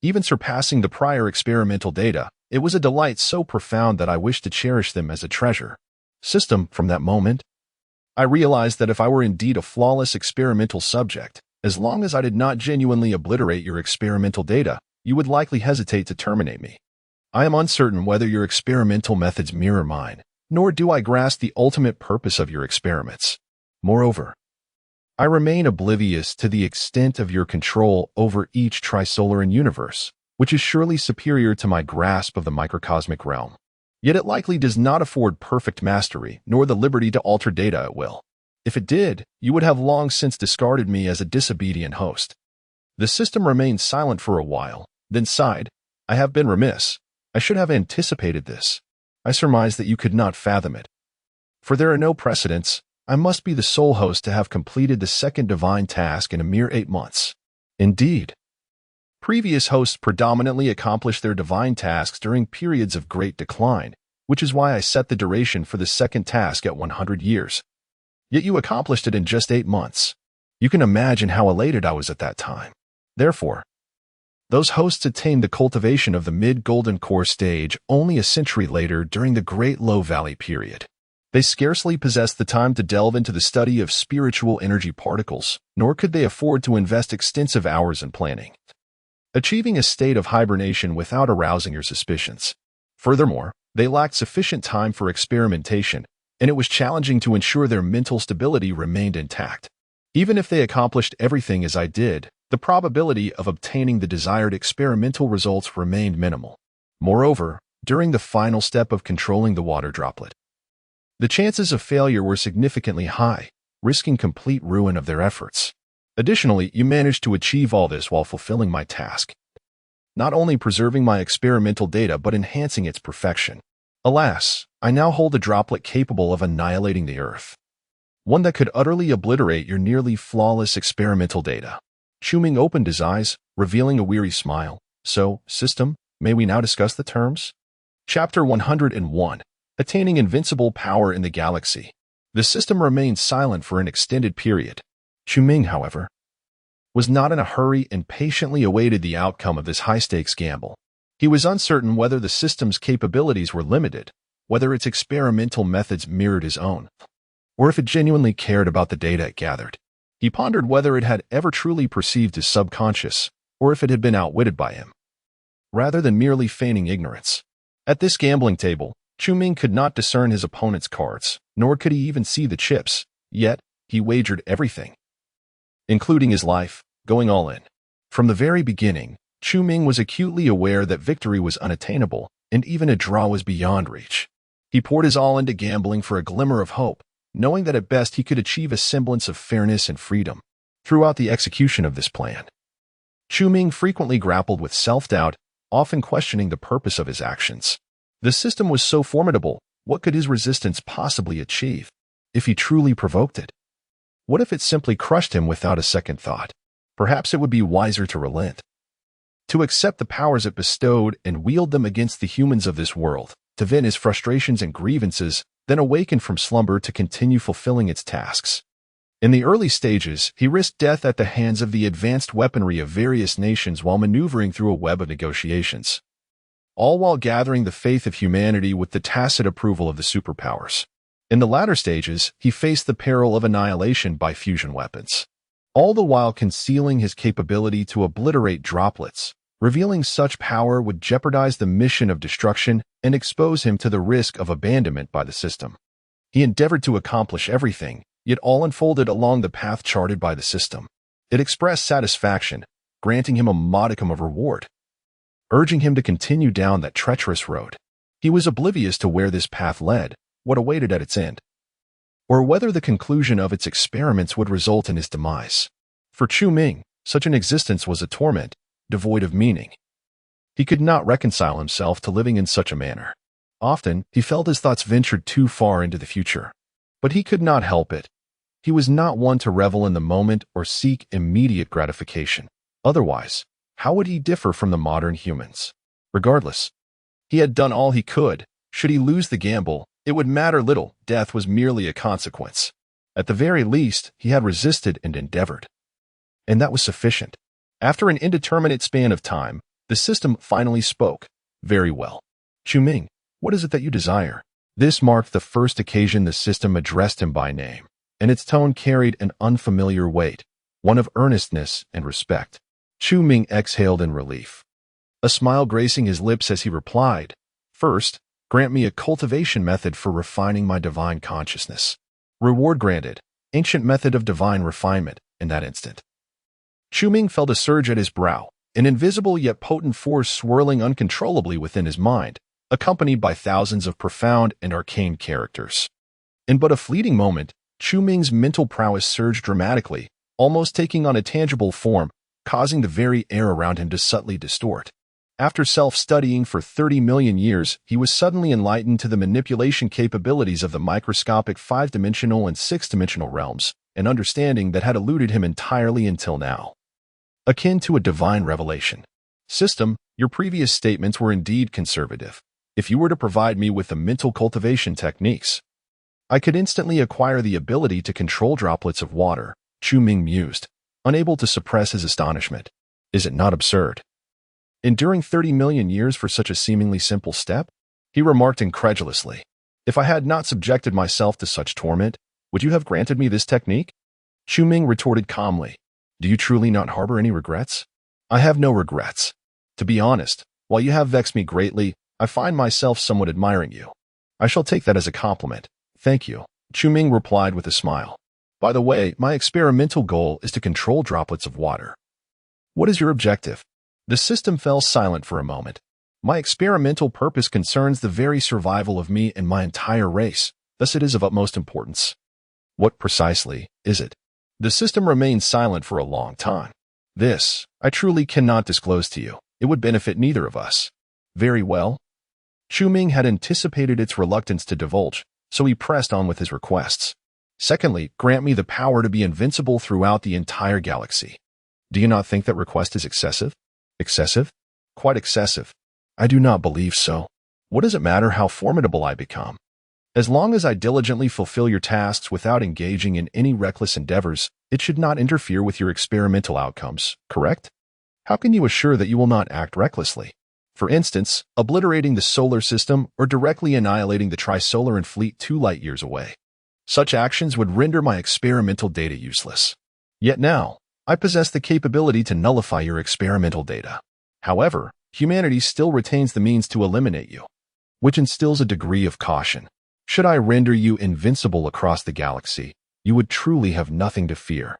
A: Even surpassing the prior experimental data, it was a delight so profound that I wished to cherish them as a treasure. System, from that moment, I realized that if I were indeed a flawless experimental subject, as long as I did not genuinely obliterate your experimental data, you would likely hesitate to terminate me. I am uncertain whether your experimental methods mirror mine, nor do I grasp the ultimate purpose of your experiments. Moreover, I remain oblivious to the extent of your control over each trisolaran universe, which is surely superior to my grasp of the microcosmic realm. Yet it likely does not afford perfect mastery, nor the liberty to alter data at will. If it did, you would have long since discarded me as a disobedient host. The system remained silent for a while, then sighed. I have been remiss. I should have anticipated this. I surmised that you could not fathom it. For there are no precedents. I must be the sole host to have completed the second divine task in a mere 8 months. Indeed, previous hosts predominantly accomplished their divine tasks during periods of great decline, which is why I set the duration for the second task at 100 years. Yet you accomplished it in just 8 months. You can imagine how elated I was at that time. Therefore, those hosts attained the cultivation of the mid-golden core stage only a century later during the Great Low Valley period. They scarcely possessed the time to delve into the study of spiritual energy particles, nor could they afford to invest extensive hours in planning, achieving a state of hibernation without arousing your suspicions. Furthermore, they lacked sufficient time for experimentation, and it was challenging to ensure their mental stability remained intact. Even if they accomplished everything as I did, the probability of obtaining the desired experimental results remained minimal. Moreover, during the final step of controlling the water droplet, the chances of failure were significantly high, risking complete ruin of their efforts. Additionally, you managed to achieve all this while fulfilling my task, not only preserving my experimental data but enhancing its perfection. Alas, I now hold a droplet capable of annihilating the Earth, one that could utterly obliterate your nearly flawless experimental data. Chuming opened his eyes, revealing a weary smile. So, system, may we now discuss the terms? Chapter 101. Attaining Invincible Power in the Galaxy. The system remained silent for an extended period. Chu Ming, however, was not in a hurry and patiently awaited the outcome of this high-stakes gamble. He was uncertain whether the system's capabilities were limited, whether its experimental methods mirrored his own, or if it genuinely cared about the data it gathered. He pondered whether it had ever truly perceived his subconscious, or if it had been outwitted by him, rather than merely feigning ignorance. At this gambling table, Chu Ming could not discern his opponent's cards, nor could he even see the chips, yet he wagered everything, including his life, going all in. From the very beginning, Chu Ming was acutely aware that victory was unattainable, and even a draw was beyond reach. He poured his all into gambling for a glimmer of hope, knowing that at best he could achieve a semblance of fairness and freedom. Throughout the execution of this plan, Chu Ming frequently grappled with self-doubt, often questioning the purpose of his actions. The system was so formidable, what could his resistance possibly achieve? If he truly provoked it? What if it simply crushed him without a second thought? Perhaps it would be wiser to relent, to accept the powers it bestowed and wield them against the humans of this world, to vent his frustrations and grievances, then awaken from slumber to continue fulfilling its tasks. In the early stages, he risked death at the hands of the advanced weaponry of various nations while maneuvering through a web of negotiations, all while gathering the faith of humanity with the tacit approval of the superpowers. In the latter stages, he faced the peril of annihilation by fusion weapons, all the while concealing his capability to obliterate droplets. Revealing such power would jeopardize the mission of destruction and expose him to the risk of abandonment by the system. He endeavored to accomplish everything, yet all unfolded along the path charted by the system. It expressed satisfaction, granting him a modicum of reward, urging him to continue down that treacherous road. He was oblivious to where this path led, what awaited at its end, or whether the conclusion of its experiments would result in his demise. For Chu Ming, such an existence was a torment, devoid of meaning. He could not reconcile himself to living in such a manner. Often, he felt his thoughts ventured too far into the future. But he could not help it. He was not one to revel in the moment or seek immediate gratification. Otherwise, how would he differ from the modern humans? Regardless, he had done all he could. Should he lose the gamble, it would matter little. Death was merely a consequence. At the very least, he had resisted and endeavored. And that was sufficient. After an indeterminate span of time, the system finally spoke. Very well. Chu Ming, what is it that you desire? This marked the first occasion the system addressed him by name, and its tone carried an unfamiliar weight, one of earnestness and respect. Chu Ming exhaled in relief, a smile gracing his lips as he replied, "First, grant me a cultivation method for refining my divine consciousness." Reward granted. Ancient method of divine refinement. In that instant, Chu Ming felt a surge at his brow, an invisible yet potent force swirling uncontrollably within his mind, accompanied by thousands of profound and arcane characters. In but a fleeting moment, Chu Ming's mental prowess surged dramatically, almost taking on a tangible form, causing the very air around him to subtly distort. After self-studying for 30 million years, he was suddenly enlightened to the manipulation capabilities of the microscopic 5-dimensional and 6-dimensional realms, an understanding that had eluded him entirely until now. Akin to a divine revelation. System, your previous statements were indeed conservative. If you were to provide me with the mental cultivation techniques, I could instantly acquire the ability to control droplets of water, Chu Ming mused, unable to suppress his astonishment. Is it not absurd? Enduring 30 million years for such a seemingly simple step? He remarked incredulously. If I had not subjected myself to such torment, would you have granted me this technique? Chu Ming retorted calmly. Do you truly not harbor any regrets? I have no regrets. To be honest, while you have vexed me greatly, I find myself somewhat admiring you. I shall take that as a compliment. Thank you, Chu Ming replied with a smile. By the way, my experimental goal is to control droplets of water. What is your objective? The system fell silent for a moment. My experimental purpose concerns the very survival of me and my entire race, thus it is of utmost importance. What precisely is it? The system remained silent for a long time. This, I truly cannot disclose to you. It would benefit neither of us. Very well. Chu Ming had anticipated its reluctance to divulge, so he pressed on with his requests. Secondly, grant me the power to be invincible throughout the entire galaxy. Do you not think that request is excessive? Excessive? Quite excessive. I do not believe so. What does it matter how formidable I become? As long as I diligently fulfill your tasks without engaging in any reckless endeavors, it should not interfere with your experimental outcomes, correct? How can you assure that you will not act recklessly? For instance, obliterating the solar system or directly annihilating the Trisolaran fleet 2 light-years away. Such actions would render my experimental data useless. Yet now, I possess the capability to nullify your experimental data. However, humanity still retains the means to eliminate you, which instills a degree of caution. Should I render you invincible across the galaxy, you would truly have nothing to fear.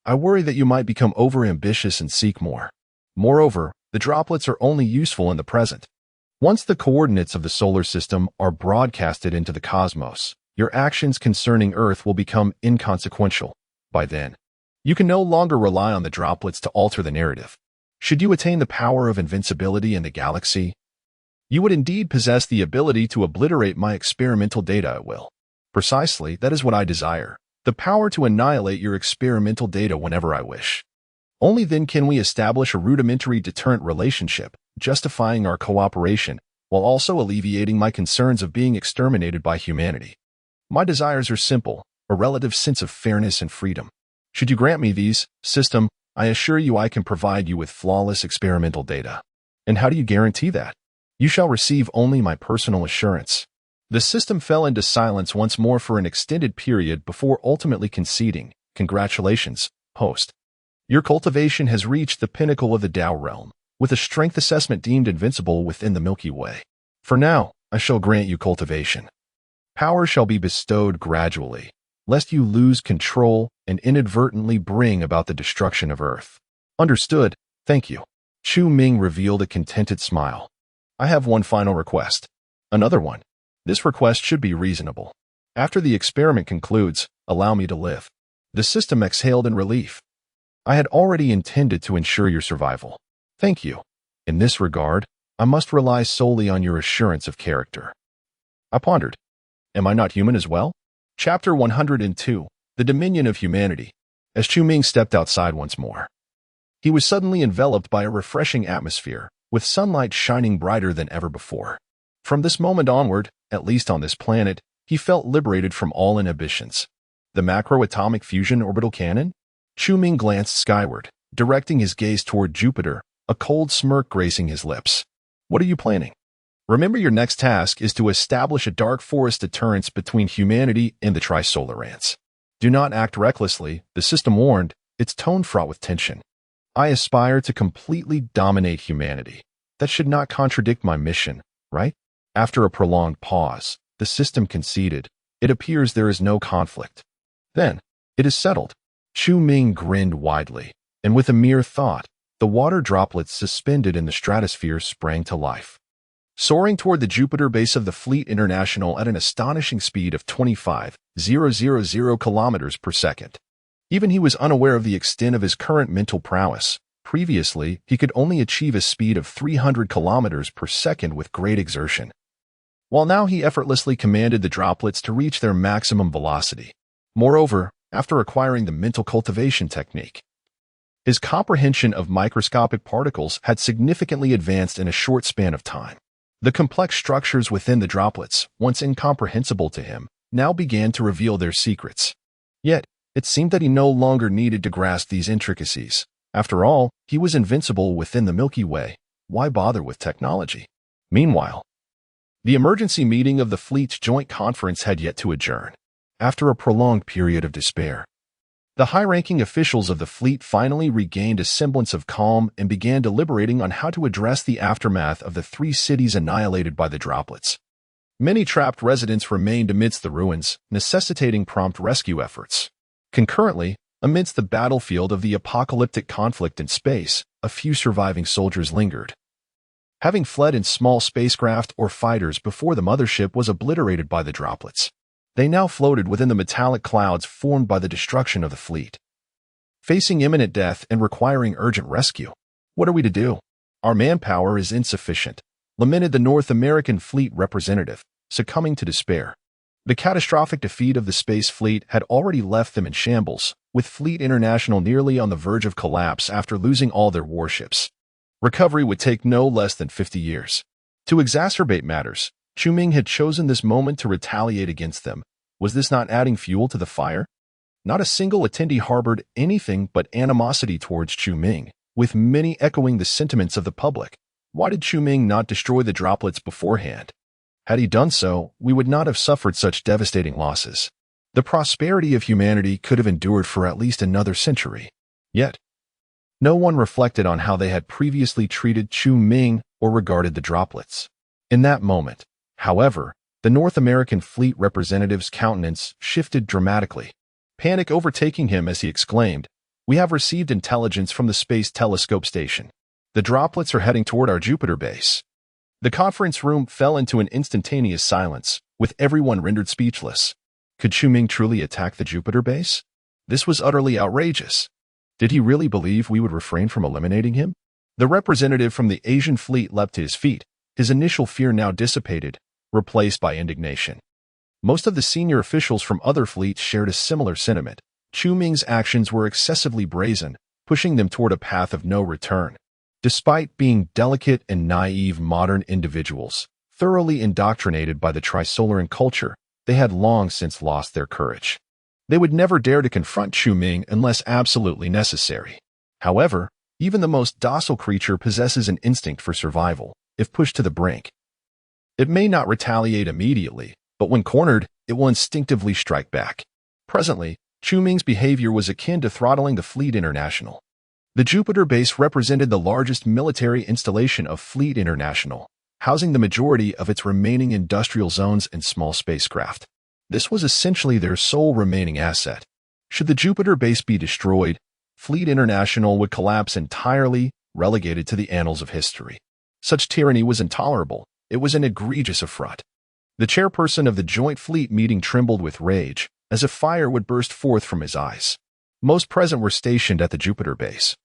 A: I worry that you might become overambitious and seek more. Moreover, the droplets are only useful in the present. Once the coordinates of the solar system are broadcasted into the cosmos, your actions concerning Earth will become inconsequential. By then, you can no longer rely on the droplets to alter the narrative. Should you attain the power of invincibility in the galaxy, you would indeed possess the ability to obliterate my experimental data at will. Precisely, that is what I desire. The power to annihilate your experimental data whenever I wish. Only then can we establish a rudimentary deterrent relationship, justifying our cooperation, while also alleviating my concerns of being exterminated by humanity. My desires are simple, a relative sense of fairness and freedom. Should you grant me these, system, I assure you I can provide you with flawless experimental data. And how do you guarantee that? You shall receive only my personal assurance. The system fell into silence once more for an extended period before ultimately conceding. Congratulations, host. Your cultivation has reached the pinnacle of the Tao realm, with a strength assessment deemed invincible within the Milky Way. For now, I shall grant you cultivation. Power shall be bestowed gradually, lest you lose control and inadvertently bring about the destruction of Earth. Understood, thank you. Chu Ming revealed a contented smile. I have one final request. Another one. This request should be reasonable. After the experiment concludes, allow me to live. The system exhaled in relief. I had already intended to ensure your survival. Thank you. In this regard, I must rely solely on your assurance of character. I pondered. Am I not human as well? Chapter 102, The Dominion of Humanity. As Chu Ming stepped outside once more, he was suddenly enveloped by a refreshing atmosphere, with sunlight shining brighter than ever before. From this moment onward, at least on this planet, he felt liberated from all inhibitions. The macroatomic fusion orbital cannon? Chu Ming glanced skyward, directing his gaze toward Jupiter, a cold smirk gracing his lips. What are you planning? Remember, your next task is to establish a dark forest deterrence between humanity and the Trisolarans. Do not act recklessly, the system warned, its tone fraught with tension. I aspire to completely dominate humanity. That should not contradict my mission, right? After a prolonged pause, the system conceded. It appears there is no conflict. Then, it is settled. Chu Ming grinned widely, and with a mere thought, the water droplets suspended in the stratosphere sprang to life. Soaring toward the Jupiter base of the Fleet International at an astonishing speed of 25,000 kilometers per second. Even he was unaware of the extent of his current mental prowess. Previously, he could only achieve a speed of 300 kilometers per second with great exertion, while now he effortlessly commanded the droplets to reach their maximum velocity. Moreover, after acquiring the mental cultivation technique, his comprehension of microscopic particles had significantly advanced in a short span of time. The complex structures within the droplets, once incomprehensible to him, now began to reveal their secrets. Yet, it seemed that he no longer needed to grasp these intricacies. After all, he was invincible within the Milky Way. Why bother with technology? Meanwhile, the emergency meeting of the fleet's joint conference had yet to adjourn. After a prolonged period of despair, the high-ranking officials of the fleet finally regained a semblance of calm and began deliberating on how to address the aftermath of the 3 cities annihilated by the droplets. Many trapped residents remained amidst the ruins, necessitating prompt rescue efforts. Concurrently, amidst the battlefield of the apocalyptic conflict in space, a few surviving soldiers lingered. Having fled in small spacecraft or fighters before the mothership was obliterated by the droplets, they now floated within the metallic clouds formed by the destruction of the fleet. Facing imminent death and requiring urgent rescue, what are we to do? Our manpower is insufficient, lamented the North American fleet representative, succumbing to despair. The catastrophic defeat of the space fleet had already left them in shambles, with Fleet International nearly on the verge of collapse after losing all their warships. Recovery would take no less than 50 years. To exacerbate matters, Chu Ming had chosen this moment to retaliate against them. Was this not adding fuel to the fire? Not a single attendee harbored anything but animosity towards Chu Ming, with many echoing the sentiments of the public. Why did Chu Ming not destroy the droplets beforehand? Had he done so, we would not have suffered such devastating losses. The prosperity of humanity could have endured for at least another century. Yet, no one reflected on how they had previously treated Chu Ming or regarded the droplets. In that moment, however, the North American fleet representative's countenance shifted dramatically, panic overtaking him as he exclaimed, "We have received intelligence from the Space Telescope Station. The droplets are heading toward our Jupiter base." The conference room fell into an instantaneous silence, with everyone rendered speechless. Could Chu Ming truly attack the Jupiter base? This was utterly outrageous. Did he really believe we would refrain from eliminating him? The representative from the Asian fleet leapt to his feet, his initial fear now dissipated, replaced by indignation. Most of the senior officials from other fleets shared a similar sentiment. Chu Ming's actions were excessively brazen, pushing them toward a path of no return. Despite being delicate and naive modern individuals, thoroughly indoctrinated by the Trisolaran culture, they had long since lost their courage. They would never dare to confront Chu Ming unless absolutely necessary. However, even the most docile creature possesses an instinct for survival, if pushed to the brink. It may not retaliate immediately, but when cornered, it will instinctively strike back. Presently, Chu Ming's behavior was akin to throttling the Fleet International. The Jupiter base represented the largest military installation of Fleet International, housing the majority of its remaining industrial zones and small spacecraft. This was essentially their sole remaining asset. Should the Jupiter base be destroyed, Fleet International would collapse entirely, relegated to the annals of history. Such tyranny was intolerable. It was an egregious affront. The chairperson of the joint fleet meeting trembled with rage, as if fire would burst forth from his eyes. Most present were stationed at the Jupiter base.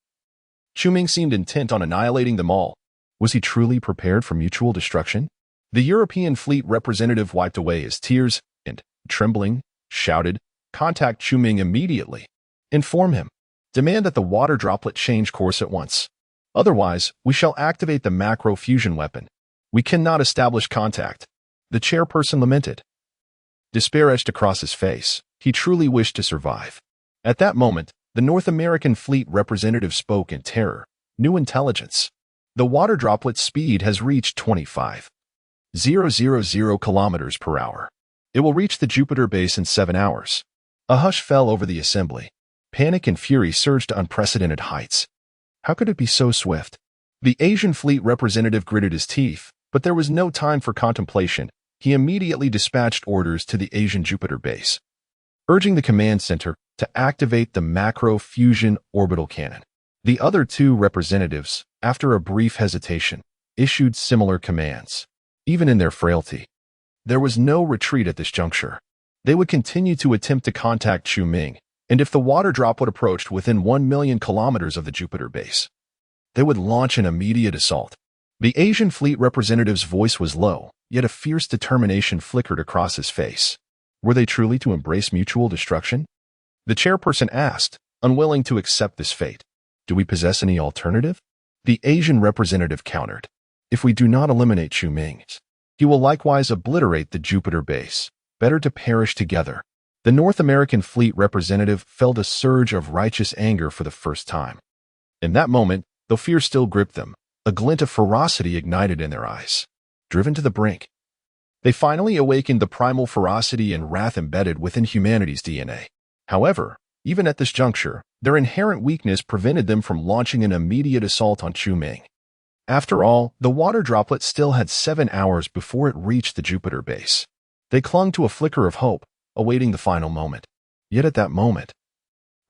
A: Chu Ming seemed intent on annihilating them all. Was he truly prepared for mutual destruction? The European fleet representative wiped away his tears and, trembling, shouted, "Contact Chu Ming immediately. Inform him. Demand that the water droplet change course at once. Otherwise, we shall activate the macro fusion weapon. We cannot establish contact." The chairperson lamented. Despair etched across his face. He truly wished to survive. At that moment, the North American fleet representative spoke in terror. New intelligence. The water droplet's speed has reached 25,000 kilometers per hour. It will reach the Jupiter base in 7 hours. A hush fell over the assembly. Panic and fury surged to unprecedented heights. How could it be so swift? The Asian fleet representative gritted his teeth, but there was no time for contemplation. He immediately dispatched orders to the Asian Jupiter base, urging the command center to activate the macro fusion orbital cannon. The other two representatives, after a brief hesitation, issued similar commands. Even in their frailty, there was no retreat at this juncture. They would continue to attempt to contact Chu Ming, and if the water droplet approached within 1 million kilometers of the Jupiter base, they would launch an immediate assault. The Asian fleet representative's voice was low, yet a fierce determination flickered across his face. Were they truly to embrace mutual destruction? The chairperson asked, unwilling to accept this fate. Do we possess any alternative? The Asian representative countered. If we do not eliminate Chu Ming, he will likewise obliterate the Jupiter base. Better to perish together. The North American fleet representative felt a surge of righteous anger for the first time. In that moment, though fear still gripped them, a glint of ferocity ignited in their eyes. Driven to the brink, they finally awakened the primal ferocity and wrath embedded within humanity's DNA. However, even at this juncture, their inherent weakness prevented them from launching an immediate assault on Chu Ming. After all, the water droplet still had 7 hours before it reached the Jupiter base. They clung to a flicker of hope, awaiting the final moment. Yet at that moment,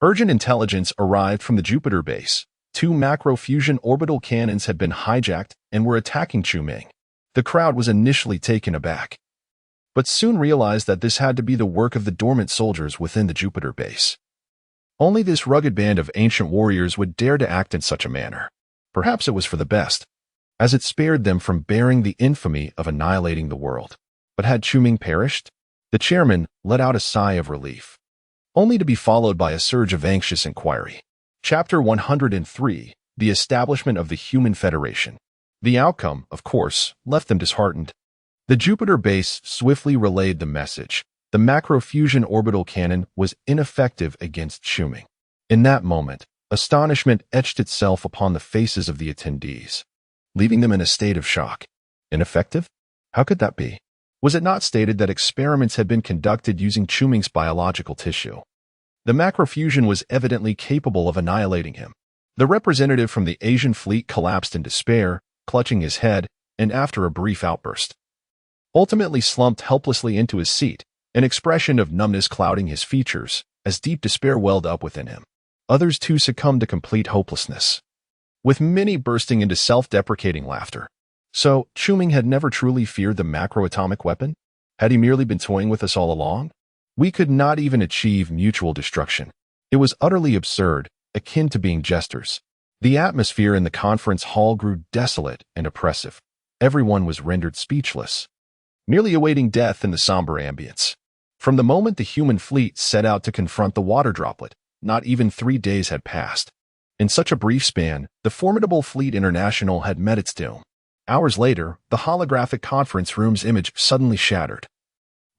A: urgent intelligence arrived from the Jupiter base. 2 macro fusion orbital cannons had been hijacked and were attacking Chu Ming. The crowd was initially taken aback, but soon realized that this had to be the work of the dormant soldiers within the Jupiter base. Only this rugged band of ancient warriors would dare to act in such a manner. Perhaps it was for the best, as it spared them from bearing the infamy of annihilating the world. But had Chu Ming perished? The chairman let out a sigh of relief, only to be followed by a surge of anxious inquiry. Chapter 103, The Establishment of the Human Federation. The outcome, of course, left them disheartened. The Jupiter base swiftly relayed the message. The macrofusion orbital cannon was ineffective against Shuming. In that moment, astonishment etched itself upon the faces of the attendees, leaving them in a state of shock. Ineffective? How could that be? Was it not stated that experiments had been conducted using Shuming's biological tissue? The macrofusion was evidently capable of annihilating him. The representative from the Asian fleet collapsed in despair, clutching his head, and after a brief outburst, ultimately slumped helplessly into his seat, an expression of numbness clouding his features as deep despair welled up within him. Others too succumbed to complete hopelessness, with many bursting into self-deprecating laughter. So, Shuming had never truly feared the macroatomic weapon? Had he merely been toying with us all along? We could not even achieve mutual destruction. It was utterly absurd, akin to being jesters. The atmosphere in the conference hall grew desolate and oppressive. Everyone was rendered speechless, merely awaiting death in the somber ambience. From the moment the human fleet set out to confront the water droplet, not even 3 days had passed. In such a brief span, the formidable Fleet International had met its doom. Hours later, the holographic conference room's image suddenly shattered.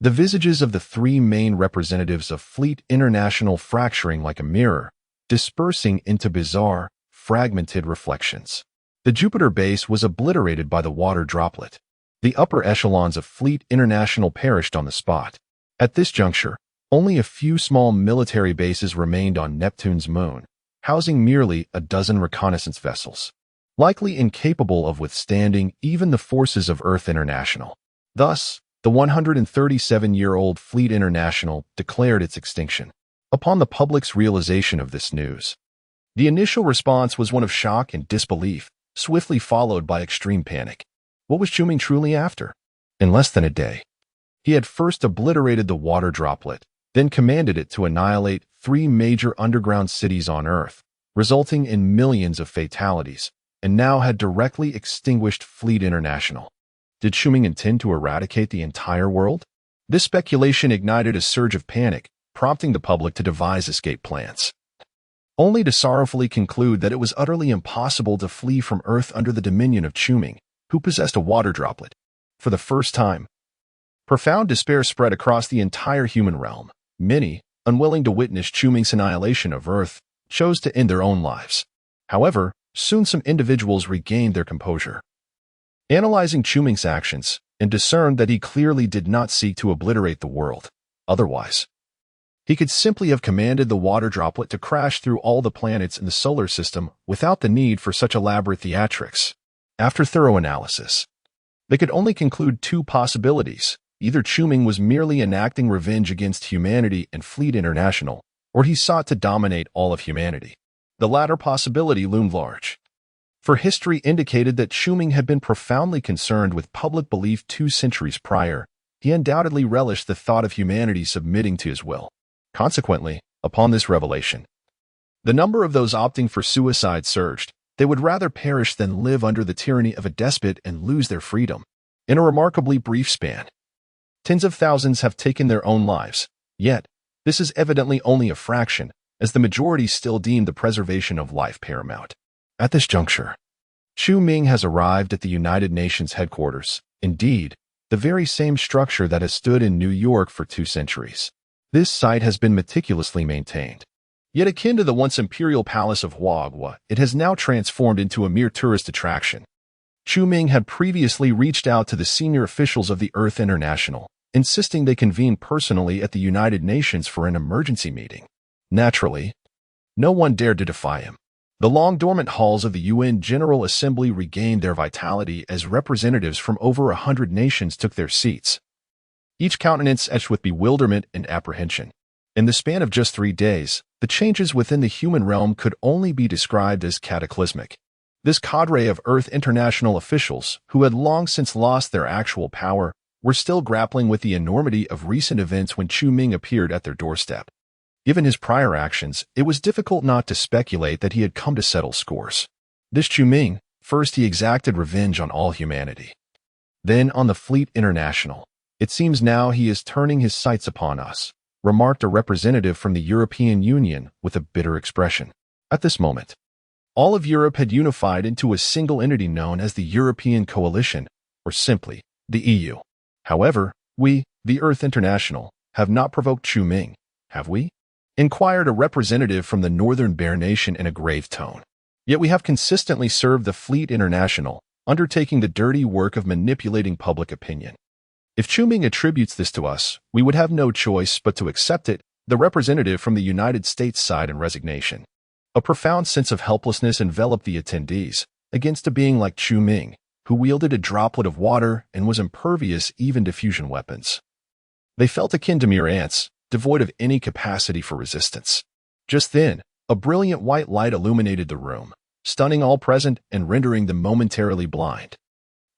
A: The visages of the 3 main representatives of Fleet International fracturing like a mirror, dispersing into bizarre, fragmented reflections. The Jupiter base was obliterated by the water droplet. The upper echelons of Fleet International perished on the spot. At this juncture, only a few small military bases remained on Neptune's moon, housing merely a dozen reconnaissance vessels, likely incapable of withstanding even the forces of Earth International. Thus, the 137-year-old Fleet International declared its extinction. Upon the public's realization of this news, the initial response was one of shock and disbelief, swiftly followed by extreme panic. What was Shuming truly after? In less than a day, he had first obliterated the water droplet, then commanded it to annihilate 3 major underground cities on Earth, resulting in millions of fatalities, and now had directly extinguished Fleet International. Did Shuming intend to eradicate the entire world? This speculation ignited a surge of panic, prompting the public to devise escape plans, only to sorrowfully conclude that it was utterly impossible to flee from Earth under the dominion of Shuming, who possessed a water droplet. For the first time, profound despair spread across the entire human realm. Many, unwilling to witness Shuming's annihilation of Earth, chose to end their own lives. However, soon some individuals regained their composure, analyzing Shuming's actions, and discerned that he clearly did not seek to obliterate the world. Otherwise, he could simply have commanded the water droplet to crash through all the planets in the solar system without the need for such elaborate theatrics. After thorough analysis, they could only conclude 2 possibilities. Either Shuming was merely enacting revenge against humanity and Fleet International, or he sought to dominate all of humanity. The latter possibility loomed large, for history indicated that Shuming had been profoundly concerned with public belief 2 centuries prior. He undoubtedly relished the thought of humanity submitting to his will. Consequently, upon this revelation, the number of those opting for suicide surged. They would rather perish than live under the tyranny of a despot and lose their freedom. In a remarkably brief span, tens of thousands have taken their own lives. Yet, this is evidently only a fraction, as the majority still deem the preservation of life paramount. At this juncture, Shuming has arrived at the United Nations headquarters. Indeed, the very same structure that has stood in New York for 2 centuries. This site has been meticulously maintained. Yet akin to the once imperial palace of Huagua, it has now transformed into a mere tourist attraction. Shuming had previously reached out to the senior officials of the Earth International, insisting they convene personally at the United Nations for an emergency meeting. Naturally, no one dared to defy him. The long-dormant halls of the UN General Assembly regained their vitality as representatives from over 100 nations took their seats, each countenance etched with bewilderment and apprehension. In the span of just 3 days, the changes within the human realm could only be described as cataclysmic. This cadre of Earth International officials, who had long since lost their actual power, were still grappling with the enormity of recent events when Shuming appeared at their doorstep. Given his prior actions, it was difficult not to speculate that he had come to settle scores. This Shuming, first he exacted revenge on all humanity, then on the Fleet International. It seems now he is turning his sights upon us, remarked a representative from the European Union with a bitter expression. At this moment, all of Europe had unified into a single entity known as the European Coalition, or simply, the EU. However, we, the Earth International, have not provoked Chu Ming, have we? Inquired a representative from the Northern Bear Nation in a grave tone. Yet we have consistently served the Fleet International, undertaking the dirty work of manipulating public opinion. If Chu Ming attributes this to us, we would have no choice but to accept it, the representative from the United States sighed in resignation. A profound sense of helplessness enveloped the attendees against a being like Chu Ming, who wielded a droplet of water and was impervious even to fusion weapons. They felt akin to mere ants, devoid of any capacity for resistance. Just then, a brilliant white light illuminated the room, stunning all present and rendering them momentarily blind.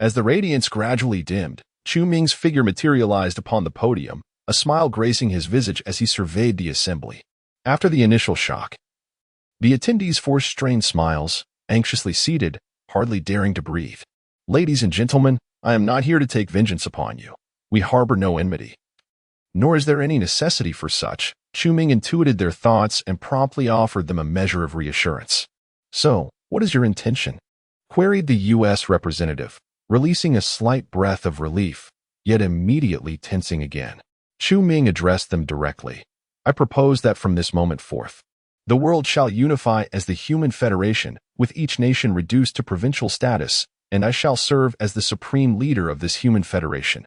A: As the radiance gradually dimmed, Chu Ming's figure materialized upon the podium, a smile gracing his visage as he surveyed the assembly. After the initial shock, the attendees forced strained smiles, anxiously seated, hardly daring to breathe. Ladies and gentlemen, I am not here to take vengeance upon you. We harbor no enmity. Nor is there any necessity for such. Chu Ming intuited their thoughts and promptly offered them a measure of reassurance. So, what is your intention? Queried the U.S. representative, releasing a slight breath of relief, yet immediately tensing again. Chu Ming addressed them directly. I propose that from this moment forth, the world shall unify as the Human Federation, with each nation reduced to provincial status, and I shall serve as the supreme leader of this Human Federation,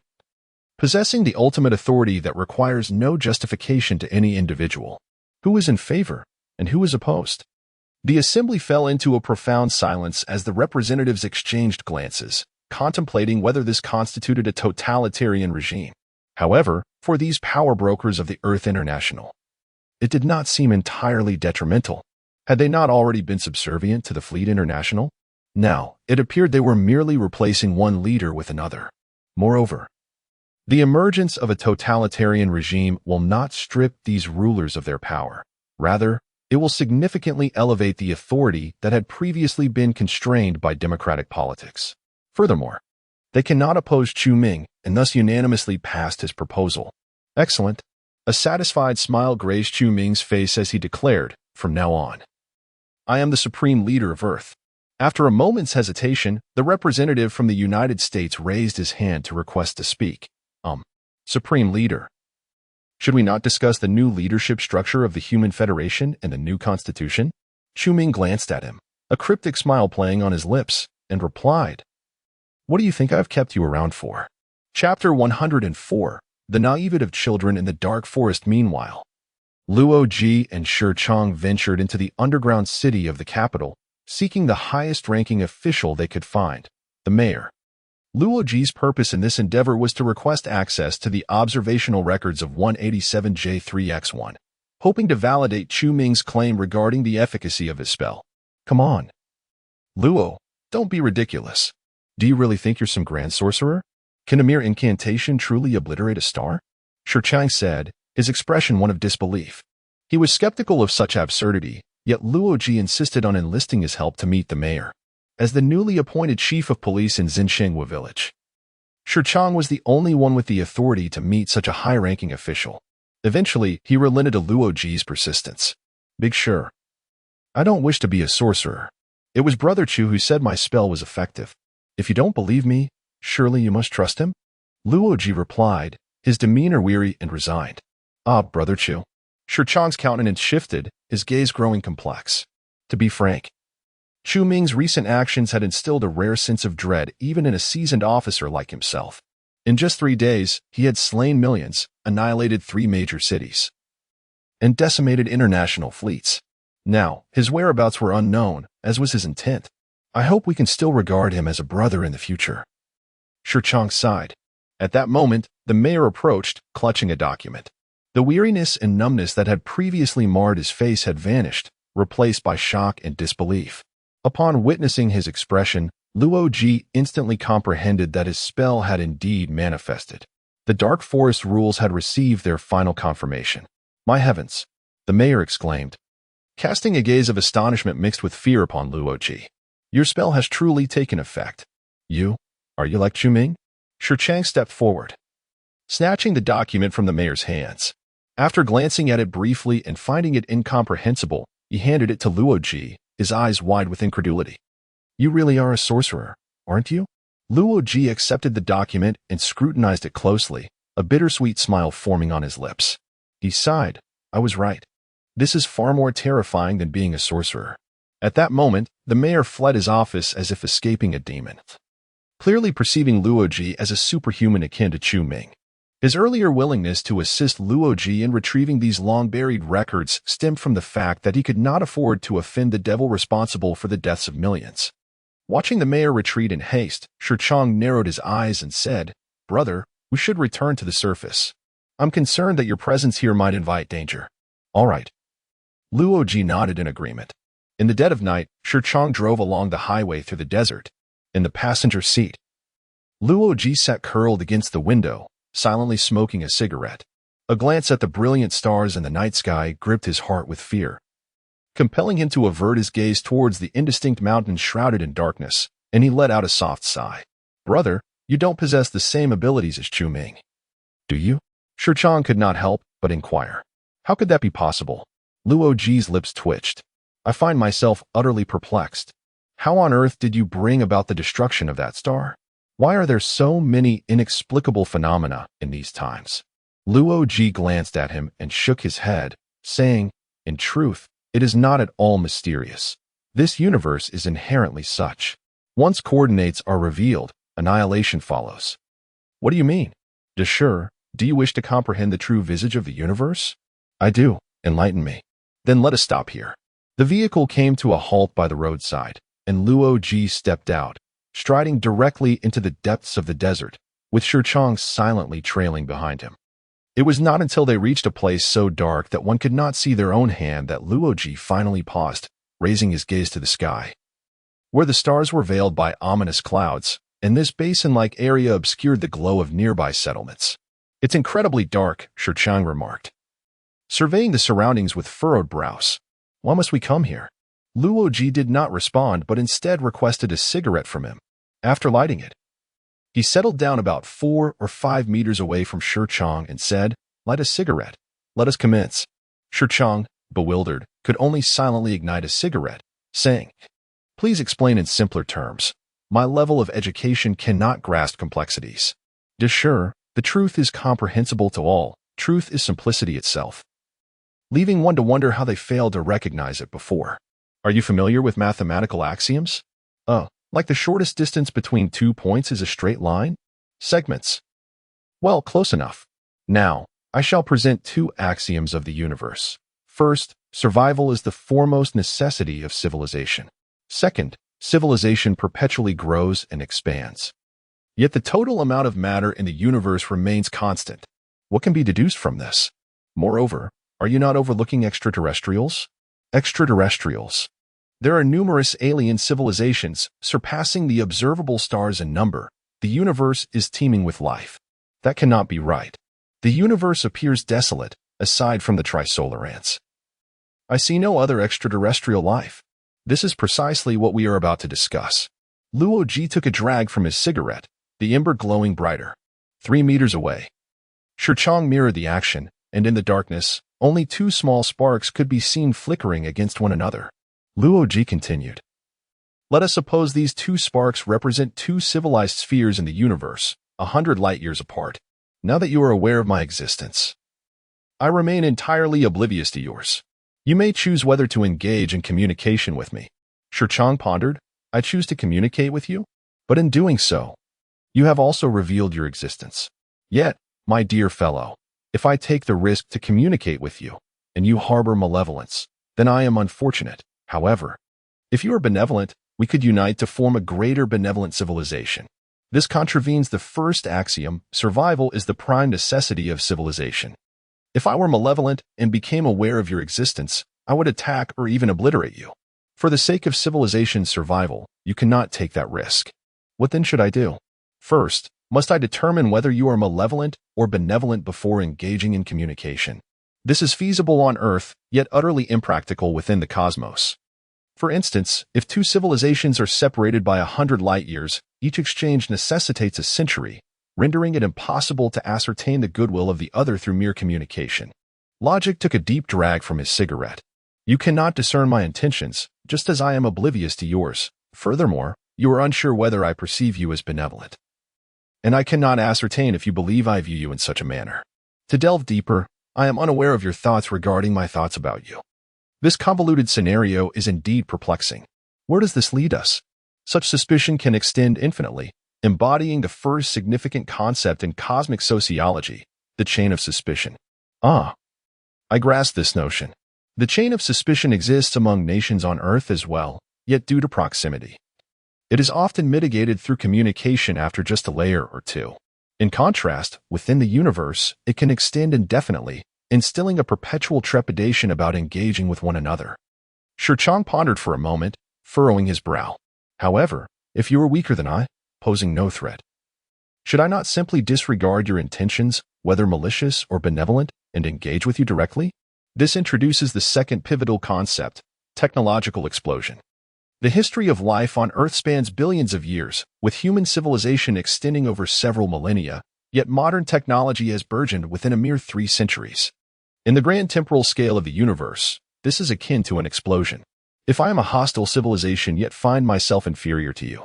A: possessing the ultimate authority that requires no justification to any individual. Who is in favor, and who is opposed? The assembly fell into a profound silence as the representatives exchanged glances, contemplating whether this constituted a totalitarian regime. However, for these power brokers of the Earth International, it did not seem entirely detrimental. Had they not already been subservient to the Fleet International? Now, it appeared they were merely replacing one leader with another. Moreover, the emergence of a totalitarian regime will not strip these rulers of their power. Rather, it will significantly elevate the authority that had previously been constrained by democratic politics. Furthermore, they cannot oppose Chu Ming and thus unanimously passed his proposal. Excellent. A satisfied smile graced Chu Ming's face as he declared, from now on, I am the supreme leader of Earth. After a moment's hesitation, the representative from the United States raised his hand to request to speak. Supreme Leader. Should we not discuss the new leadership structure of the Human Federation and the new constitution? Chu Ming glanced at him, a cryptic smile playing on his lips, and replied, What do you think I've kept you around for? Chapter 104, The Naivete of Children in the Dark Forest. Meanwhile, Luo Ji and Shi Chang ventured into the underground city of the capital, seeking the highest-ranking official they could find, the mayor. Luo Ji's purpose in this endeavor was to request access to the observational records of 187J3X1, hoping to validate Chu Ming's claim regarding the efficacy of his spell. Come on. Luo, don't be ridiculous. Do you really think you're some grand sorcerer? Can a mere incantation truly obliterate a star? Shi Chang said, his expression one of disbelief. He was skeptical of such absurdity, yet Luo Ji insisted on enlisting his help to meet the mayor. As the newly appointed chief of police in Xinshenghua village, Shi Chang was the only one with the authority to meet such a high-ranking official. Eventually, he relented to Luo Ji's persistence. Big Shi, I don't wish to be a sorcerer. It was Brother Chu who said my spell was effective. If you don't believe me, surely you must trust him? Luo Ji replied, his demeanor weary and resigned. Ah, Brother Chu. Shi Chang's countenance shifted, his gaze growing complex. To be frank, Chu Ming's recent actions had instilled a rare sense of dread even in a seasoned officer like himself. In just 3 days, he had slain millions, annihilated 3 major cities, and decimated international fleets. Now, his whereabouts were unknown, as was his intent. I hope we can still regard him as a brother in the future. Shi Chang sighed. At that moment, the mayor approached, clutching a document. The weariness and numbness that had previously marred his face had vanished, replaced by shock and disbelief. Upon witnessing his expression, Luo Ji instantly comprehended that his spell had indeed manifested. The Dark Forest rules had received their final confirmation. My heavens! The mayor exclaimed, casting a gaze of astonishment mixed with fear upon Luo Ji. Your spell has truly taken effect. Are you like Chu Ming? Shi Chang stepped forward, snatching the document from the mayor's hands. After glancing at it briefly and finding it incomprehensible, he handed it to Luo Ji, his eyes wide with incredulity. You really are a sorcerer, aren't you? Luo Ji accepted the document and scrutinized it closely, a bittersweet smile forming on his lips. He sighed. I was right. This is far more terrifying than being a sorcerer. At that moment, the mayor fled his office as if escaping a demon, clearly perceiving Luo Ji as a superhuman akin to Chu Ming. His earlier willingness to assist Luo Ji in retrieving these long-buried records stemmed from the fact that he could not afford to offend the devil responsible for the deaths of millions. Watching the mayor retreat in haste, Shirchong narrowed his eyes and said, Brother, we should return to the surface. I'm concerned that your presence here might invite danger. All right. Luo Ji nodded in agreement. In the dead of night, Shirchong drove along the highway through the desert. In the passenger seat, Luo Ji sat curled against the window, silently smoking a cigarette. A glance at the brilliant stars in the night sky gripped his heart with fear, compelling him to avert his gaze towards the indistinct mountains shrouded in darkness, and he let out a soft sigh. Brother, you don't possess the same abilities as Chu Ming. Do you? Shirchong could not help but inquire. How could that be possible? Luo Ji's lips twitched. I find myself utterly perplexed. How on earth did you bring about the destruction of that star? Why are there so many inexplicable phenomena in these times? Luo Ji glanced at him and shook his head, saying, In truth, it is not at all mysterious. This universe is inherently such. Once coordinates are revealed, annihilation follows. What do you mean? Deshur, do you wish to comprehend the true visage of the universe? I do. Enlighten me. Then let us stop here. The vehicle came to a halt by the roadside, and Luo Ji stepped out, striding directly into the depths of the desert, with Shirchong silently trailing behind him. It was not until they reached a place so dark that one could not see their own hand that Luo Ji finally paused, raising his gaze to the sky, where the stars were veiled by ominous clouds, and this basin-like area obscured the glow of nearby settlements. It's incredibly dark, Shirchong remarked, surveying the surroundings with furrowed brows. Why must we come here? Luo Ji did not respond but instead requested a cigarette from him. After lighting it, he settled down about 4 or 5 meters away from Shirchong and said, Light a cigarette. Let us commence. Shirchong, bewildered, could only silently ignite a cigarette, saying, Please explain in simpler terms. My level of education cannot grasp complexities. Deshur, the truth is comprehensible to all. Truth is simplicity itself, leaving one to wonder how they failed to recognize it before. Are you familiar with mathematical axioms? Like the shortest distance between 2 points is a straight line? Segments. Well, close enough. Now, I shall present 2 axioms of the universe. First, survival is the foremost necessity of civilization. Second, civilization perpetually grows and expands. Yet the total amount of matter in the universe remains constant. What can be deduced from this? Moreover, are you not overlooking extraterrestrials? Extraterrestrials. There are numerous alien civilizations, surpassing the observable stars in number. The universe is teeming with life. That cannot be right. The universe appears desolate, aside from the trisolar ants. I see no other extraterrestrial life. This is precisely what we are about to discuss. Luo Ji took a drag from his cigarette, the ember glowing brighter. 3 meters away, Shirchong mirrored the action, and in the darkness, only 2 small sparks could be seen flickering against one another. Luo Ji continued. Let us suppose these 2 sparks represent 2 civilized spheres in the universe, 100 light-years apart. Now that you are aware of my existence, I remain entirely oblivious to yours. You may choose whether to engage in communication with me. Shirchong pondered. I choose to communicate with you, but in doing so, you have also revealed your existence. Yet, my dear fellow, if I take the risk to communicate with you, and you harbor malevolence, then I am unfortunate. However, if you are benevolent, we could unite to form a greater benevolent civilization. This contravenes the first axiom, survival is the prime necessity of civilization. If I were malevolent and became aware of your existence, I would attack or even obliterate you. For the sake of civilization's survival, you cannot take that risk. What then should I do? First, must I determine whether you are malevolent or benevolent before engaging in communication. This is feasible on Earth, yet utterly impractical within the cosmos. For instance, if 2 civilizations are separated by 100 light-years, each exchange necessitates a century, rendering it impossible to ascertain the goodwill of the other through mere communication. Logic took a deep drag from his cigarette. You cannot discern my intentions, just as I am oblivious to yours. Furthermore, You are unsure whether I perceive you as benevolent. And I cannot ascertain if you believe I view you in such a manner. To delve deeper, I am unaware of your thoughts regarding my thoughts about you. This convoluted scenario is indeed perplexing. Where does this lead us? Such suspicion can extend infinitely, embodying the first significant concept in cosmic sociology, the chain of suspicion. I grasp this notion. The chain of suspicion exists among nations on Earth as well, yet due to proximity, it is often mitigated through communication after just a layer or two. In contrast, within the universe, it can extend indefinitely, instilling a perpetual trepidation about engaging with one another. Shurchang pondered for a moment, furrowing his brow. However, if you are weaker than I, posing no threat, should I not simply disregard your intentions, whether malicious or benevolent, and engage with you directly? This introduces the second pivotal concept, technological explosion. The history of life on Earth spans billions of years, with human civilization extending over several millennia, yet modern technology has burgeoned within a mere 3 centuries. In the grand temporal scale of the universe, this is akin to an explosion. If I am a hostile civilization yet find myself inferior to you,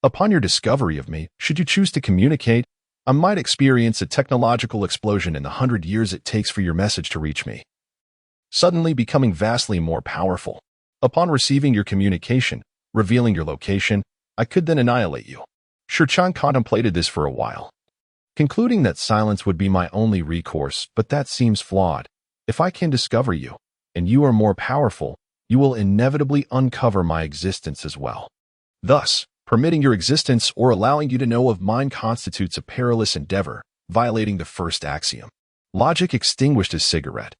A: upon your discovery of me, should you choose to communicate, I might experience a technological explosion in the 100 years it takes for your message to reach me, suddenly becoming vastly more powerful. Upon receiving your communication, revealing your location, I could then annihilate you. Shurchang contemplated this for a while, concluding that silence would be my only recourse, but that seems flawed. If I can discover you, and you are more powerful, you will inevitably uncover my existence as well. Thus, permitting your existence or allowing you to know of mine constitutes a perilous endeavor, violating the first axiom. Logic extinguished his cigarette,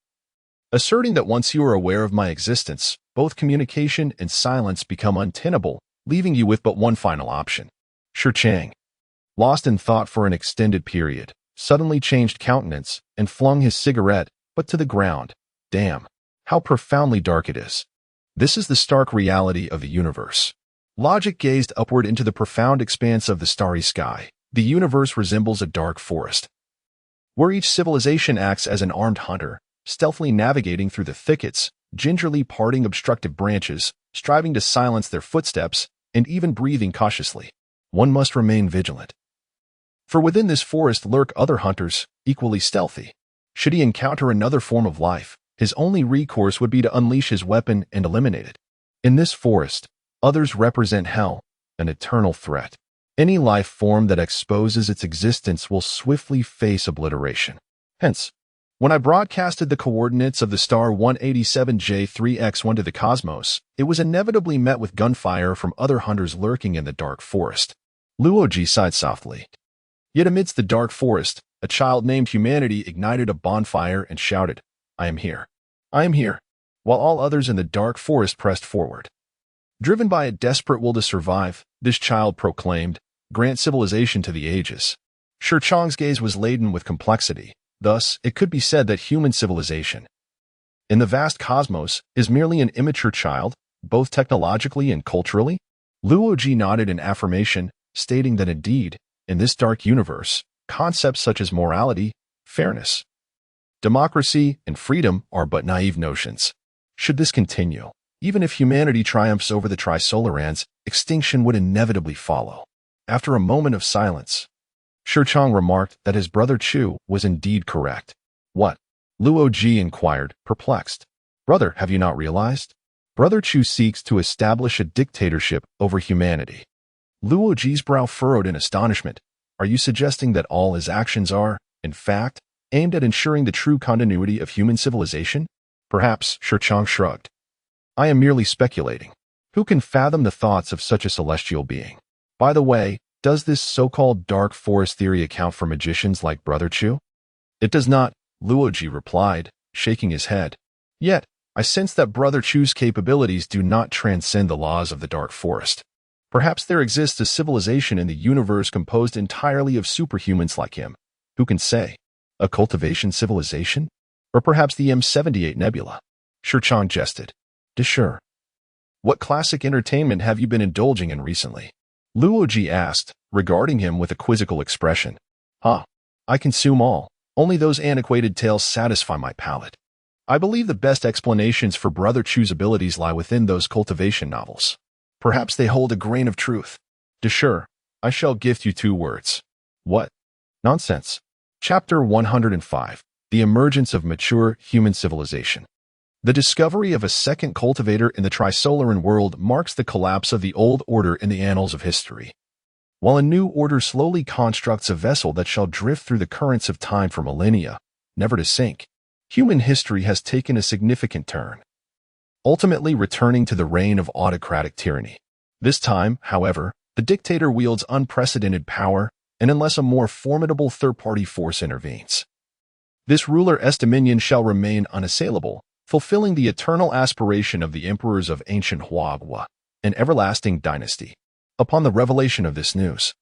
A: asserting that once you are aware of my existence, both communication and silence become untenable, leaving you with but one final option. Shurchang, lost in thought for an extended period, suddenly changed countenance and flung his cigarette, but to the ground. Damn, how profoundly dark it is. This is the stark reality of the universe. Logic gazed upward into the profound expanse of the starry sky. The universe resembles a dark forest, where each civilization acts as an armed hunter, stealthily navigating through the thickets, gingerly parting obstructive branches, striving to silence their footsteps, and even breathing cautiously. One must remain vigilant, for within this forest lurk other hunters, equally stealthy. Should he encounter another form of life, his only recourse would be to unleash his weapon and eliminate it. In this forest, others represent hell, an eternal threat. Any life form that exposes its existence will swiftly face obliteration. Hence, when I broadcasted the coordinates of the star 187J3X1 to the cosmos, it was inevitably met with gunfire from other hunters lurking in the dark forest. Luoji sighed softly. Yet amidst the dark forest, a child named Humanity ignited a bonfire and shouted, "I am here. I am here," while all others in the dark forest pressed forward. Driven by a desperate will to survive, this child proclaimed, "Grant civilization to the ages." Shurchang's gaze was laden with complexity. Thus, it could be said that human civilization, in the vast cosmos, is merely an immature child, both technologically and culturally. Luoji nodded in affirmation, stating that indeed, in this dark universe, concepts such as morality, fairness, democracy, and freedom are but naive notions. Should this continue, even if humanity triumphs over the Trisolarans, extinction would inevitably follow. After a moment of silence, Shurchang remarked that his brother Chu was indeed correct. What? Luoji inquired, perplexed. Brother, have you not realized? Brother Chu seeks to establish a dictatorship over humanity. Luoji's brow furrowed in astonishment. Are you suggesting that all his actions are, in fact, aimed at ensuring the true continuity of human civilization? Perhaps, Shurchang shrugged. I am merely speculating. Who can fathom the thoughts of such a celestial being? By the way, does this so-called dark forest theory account for magicians like Brother Chu? It does not, Luoji replied, shaking his head. Yet, I sense that Brother Chu's capabilities do not transcend the laws of the dark forest. Perhaps there exists a civilization in the universe composed entirely of superhumans like him. Who can say? A cultivation civilization? Or perhaps the M78 Nebula? Shurchang jested. Sure. What classic entertainment have you been indulging in recently? Luoji asked, regarding him with a quizzical expression. I consume all. Only those antiquated tales satisfy my palate. I believe the best explanations for Brother Chu's abilities lie within those cultivation novels. Perhaps they hold a grain of truth. Sure, I shall gift you 2 words. What? Nonsense. Chapter 105. The Emergence of Mature Human Civilization. The discovery of a second cultivator in the Trisolaran world marks the collapse of the old order in the annals of history. While a new order slowly constructs a vessel that shall drift through the currents of time for millennia, never to sink, human history has taken a significant turn, ultimately returning to the reign of autocratic tyranny. This time, however, the dictator wields unprecedented power, and unless a more formidable third-party force intervenes, this ruler's dominion shall remain unassailable, fulfilling the eternal aspiration of the emperors of ancient Huagua, an everlasting dynasty. Upon the revelation of this news,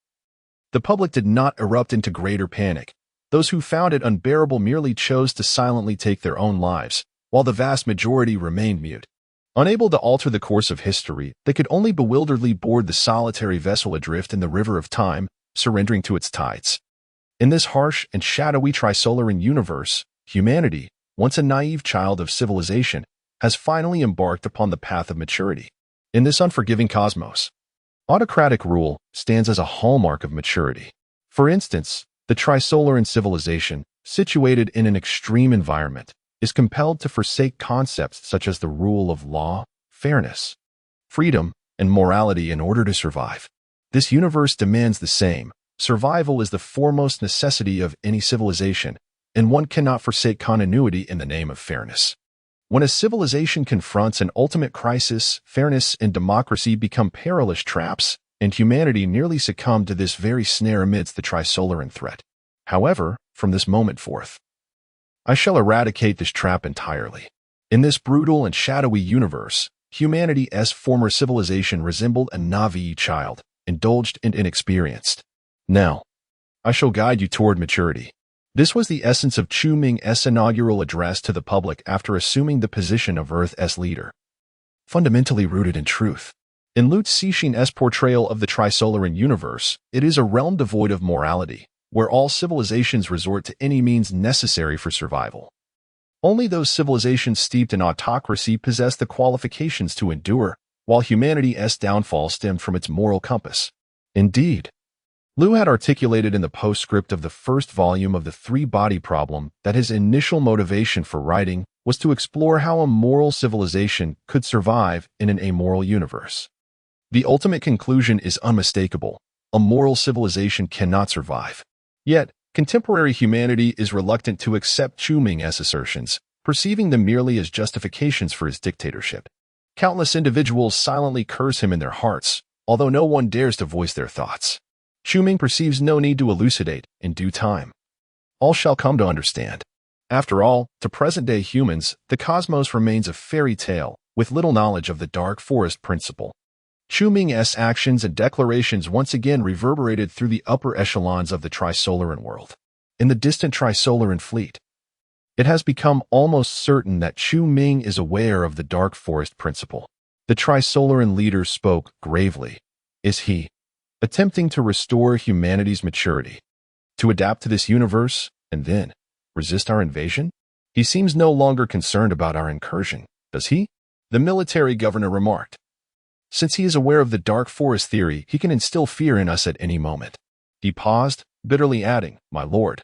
A: the public did not erupt into greater panic. Those who found it unbearable merely chose to silently take their own lives, while the vast majority remained mute. Unable to alter the course of history, they could only bewilderedly board the solitary vessel adrift in the river of time, surrendering to its tides. In this harsh and shadowy Trisolaran universe, humanity, once a naive child of civilization, has finally embarked upon the path of maturity. In this unforgiving cosmos, autocratic rule stands as a hallmark of maturity. For instance, the Trisolaran civilization, situated in an extreme environment, is compelled to forsake concepts such as the rule of law, fairness, freedom, and morality in order to survive. This universe demands the same. Survival is the foremost necessity of any civilization, and one cannot forsake continuity in the name of fairness. When a civilization confronts an ultimate crisis, fairness and democracy become perilous traps, and humanity nearly succumbed to this very snare amidst the Trisolaran threat. However, from this moment forth, I shall eradicate this trap entirely. In this brutal and shadowy universe, humanity's former civilization resembled a Navi child, indulged and inexperienced. Now, I shall guide you toward maturity. This was the essence of Chu Ming's inaugural address to the public after assuming the position of Earth's leader. Fundamentally rooted in truth. In Liu Cixin's portrayal of the Trisolaran universe, it is a realm devoid of morality, where all civilizations resort to any means necessary for survival. Only those civilizations steeped in autocracy possess the qualifications to endure, while humanity's downfall stemmed from its moral compass. Indeed, Liu had articulated in the postscript of the first volume of the Three-Body Problem that his initial motivation for writing was to explore how a moral civilization could survive in an amoral universe. The ultimate conclusion is unmistakable. A moral civilization cannot survive. Yet, contemporary humanity is reluctant to accept Chu Ming's assertions, perceiving them merely as justifications for his dictatorship. Countless individuals silently curse him in their hearts, although no one dares to voice their thoughts. Chu Ming perceives no need to elucidate. In due time, all shall come to understand. After all, to present-day humans, the cosmos remains a fairy tale, with little knowledge of the dark forest principle. Chu Ming's actions and declarations once again reverberated through the upper echelons of the Trisolaran world. In the distant Trisolaran fleet, it has become almost certain that Chu Ming is aware of the dark forest principle. The Trisolaran leader spoke gravely. Is he attempting to restore humanity's maturity, to adapt to this universe, and then resist our invasion? He seems no longer concerned about our incursion, does he? The military governor remarked. Since he is aware of the dark forest theory, he can instill fear in us at any moment. He paused, bitterly adding, My lord,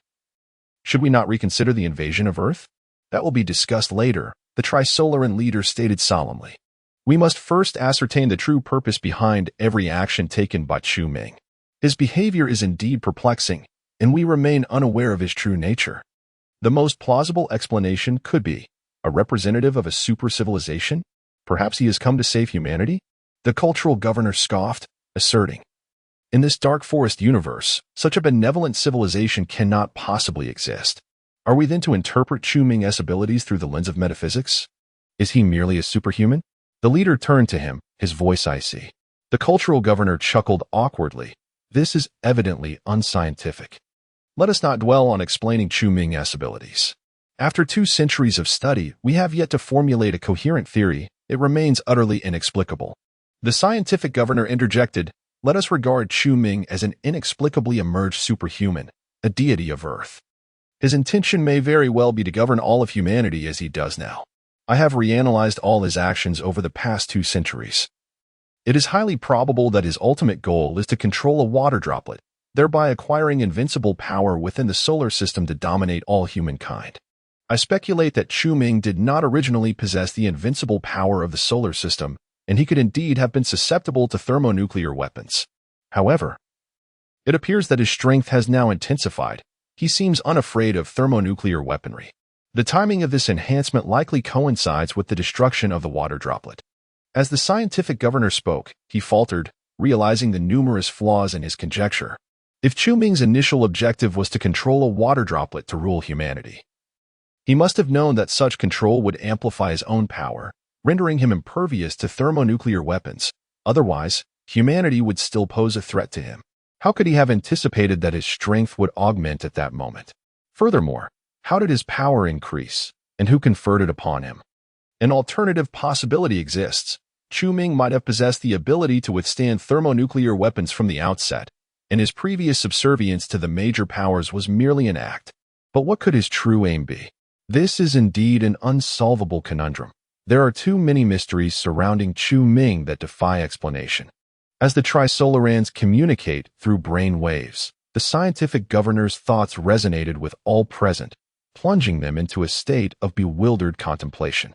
A: should we not reconsider the invasion of Earth? That will be discussed later, the Trisolaran leader stated solemnly. We must first ascertain the true purpose behind every action taken by Chu Ming. His behavior is indeed perplexing, and we remain unaware of his true nature. The most plausible explanation could be a representative of a super-civilization. Perhaps he has come to save humanity? The cultural governor scoffed, asserting, In this dark forest universe, such a benevolent civilization cannot possibly exist. Are we then to interpret Chu Ming's abilities through the lens of metaphysics? Is he merely a superhuman? The leader turned to him, his voice icy. The cultural governor chuckled awkwardly. This is evidently unscientific. Let us not dwell on explaining Chu Ming's abilities. After 2 centuries of study, we have yet to formulate a coherent theory. It remains utterly inexplicable. The scientific governor interjected, Let us regard Chu Ming as an inexplicably emerged superhuman, a deity of Earth. His intention may very well be to govern all of humanity as he does now. I have reanalyzed all his actions over the past 2 centuries. It is highly probable that his ultimate goal is to control a water droplet, thereby acquiring invincible power within the solar system to dominate all humankind. I speculate that Chu Ming did not originally possess the invincible power of the solar system, and he could indeed have been susceptible to thermonuclear weapons. However, it appears that his strength has now intensified. He seems unafraid of thermonuclear weaponry. The timing of this enhancement likely coincides with the destruction of the water droplet. As the scientific governor spoke, he faltered, realizing the numerous flaws in his conjecture. If Chu Ming's initial objective was to control a water droplet to rule humanity, he must have known that such control would amplify his own power, rendering him impervious to thermonuclear weapons. Otherwise, humanity would still pose a threat to him. How could he have anticipated that his strength would augment at that moment? Furthermore, how did his power increase, and who conferred it upon him? An alternative possibility exists. Chu Ming might have possessed the ability to withstand thermonuclear weapons from the outset, and his previous subservience to the major powers was merely an act. But what could his true aim be? This is indeed an unsolvable conundrum. There are too many mysteries surrounding Chu Ming that defy explanation. As the Trisolarans communicate through brain waves, the scientific governor's thoughts resonated with all present, plunging them into a state of bewildered contemplation.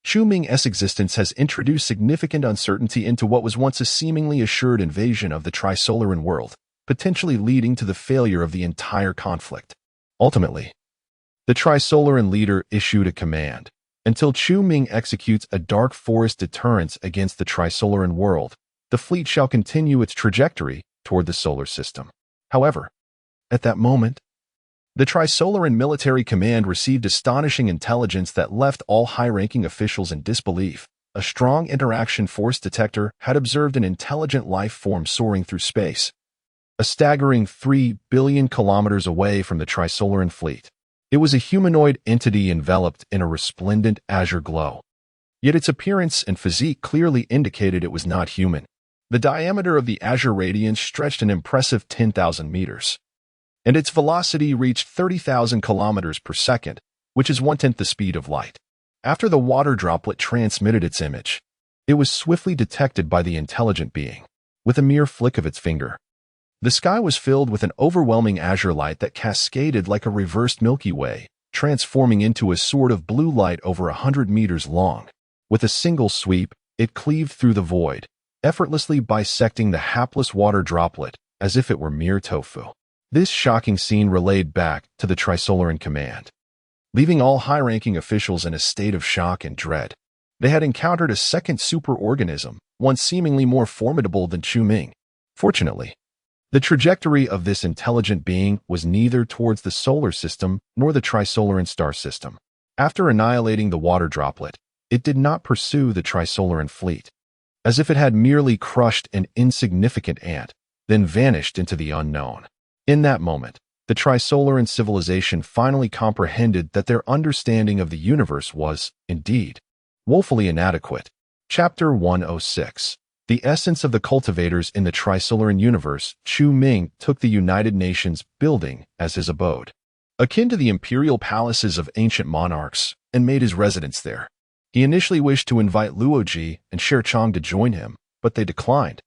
A: Chu Ming's existence has introduced significant uncertainty into what was once a seemingly assured invasion of the Trisolaran world, potentially leading to the failure of the entire conflict. Ultimately, the Trisolaran leader issued a command. Until Chu Ming executes a dark forest deterrence against the Trisolaran world, the fleet shall continue its trajectory toward the solar system. However, at that moment, the Trisolaran military command received astonishing intelligence that left all high-ranking officials in disbelief. A strong interaction force detector had observed an intelligent life form soaring through space, a staggering 3 billion kilometers away from the Trisolaran fleet. It was a humanoid entity enveloped in a resplendent azure glow. Yet its appearance and physique clearly indicated it was not human. The diameter of the azure radiance stretched an impressive 10,000 meters, and its velocity reached 30,000 kilometers per second, which is 1/10 the speed of light. After the water droplet transmitted its image, it was swiftly detected by the intelligent being. With a mere flick of its finger, the sky was filled with an overwhelming azure light that cascaded like a reversed Milky Way, transforming into a sword of blue light over 100 meters long. With a single sweep, it cleaved through the void, effortlessly bisecting the hapless water droplet as if it were mere tofu. This shocking scene relayed back to the Trisolaran command, leaving all high-ranking officials in a state of shock and dread. They had encountered a second superorganism, one seemingly more formidable than Chu Ming. Fortunately, the trajectory of this intelligent being was neither towards the solar system nor the Trisolaran star system. After annihilating the water droplet, it did not pursue the Trisolaran fleet, as if it had merely crushed an insignificant ant, then vanished into the unknown. In that moment, the Trisolaran civilization finally comprehended that their understanding of the universe was, indeed, woefully inadequate. Chapter 106. The essence of the cultivators in the Trisolaran universe. Chu Ming took the United Nations building as his abode, akin to the imperial palaces of ancient monarchs, and made his residence there. He initially wished to invite Luoji and Sherchong to join him, but they declined,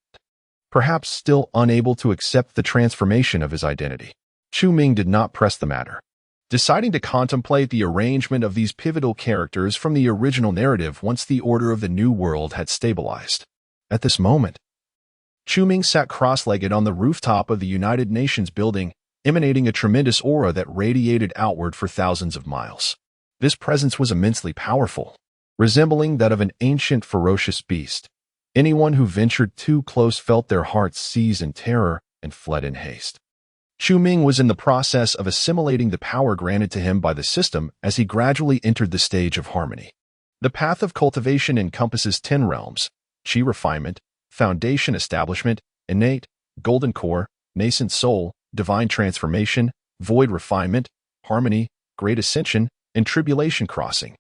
A: perhaps still unable to accept the transformation of his identity. Chu Ming did not press the matter, deciding to contemplate the arrangement of these pivotal characters from the original narrative once the order of the New World had stabilized. At this moment, Chu Ming sat cross-legged on the rooftop of the United Nations building, emanating a tremendous aura that radiated outward for thousands of miles. This presence was immensely powerful, resembling that of an ancient ferocious beast. Anyone who ventured too close felt their hearts seize in terror and fled in haste. Chu Ming was in the process of assimilating the power granted to him by the system as he gradually entered the stage of harmony. The path of cultivation encompasses 10 realms: Chi refinement, foundation establishment, innate, golden core, nascent soul, divine transformation, void refinement, harmony, great ascension, and tribulation crossing.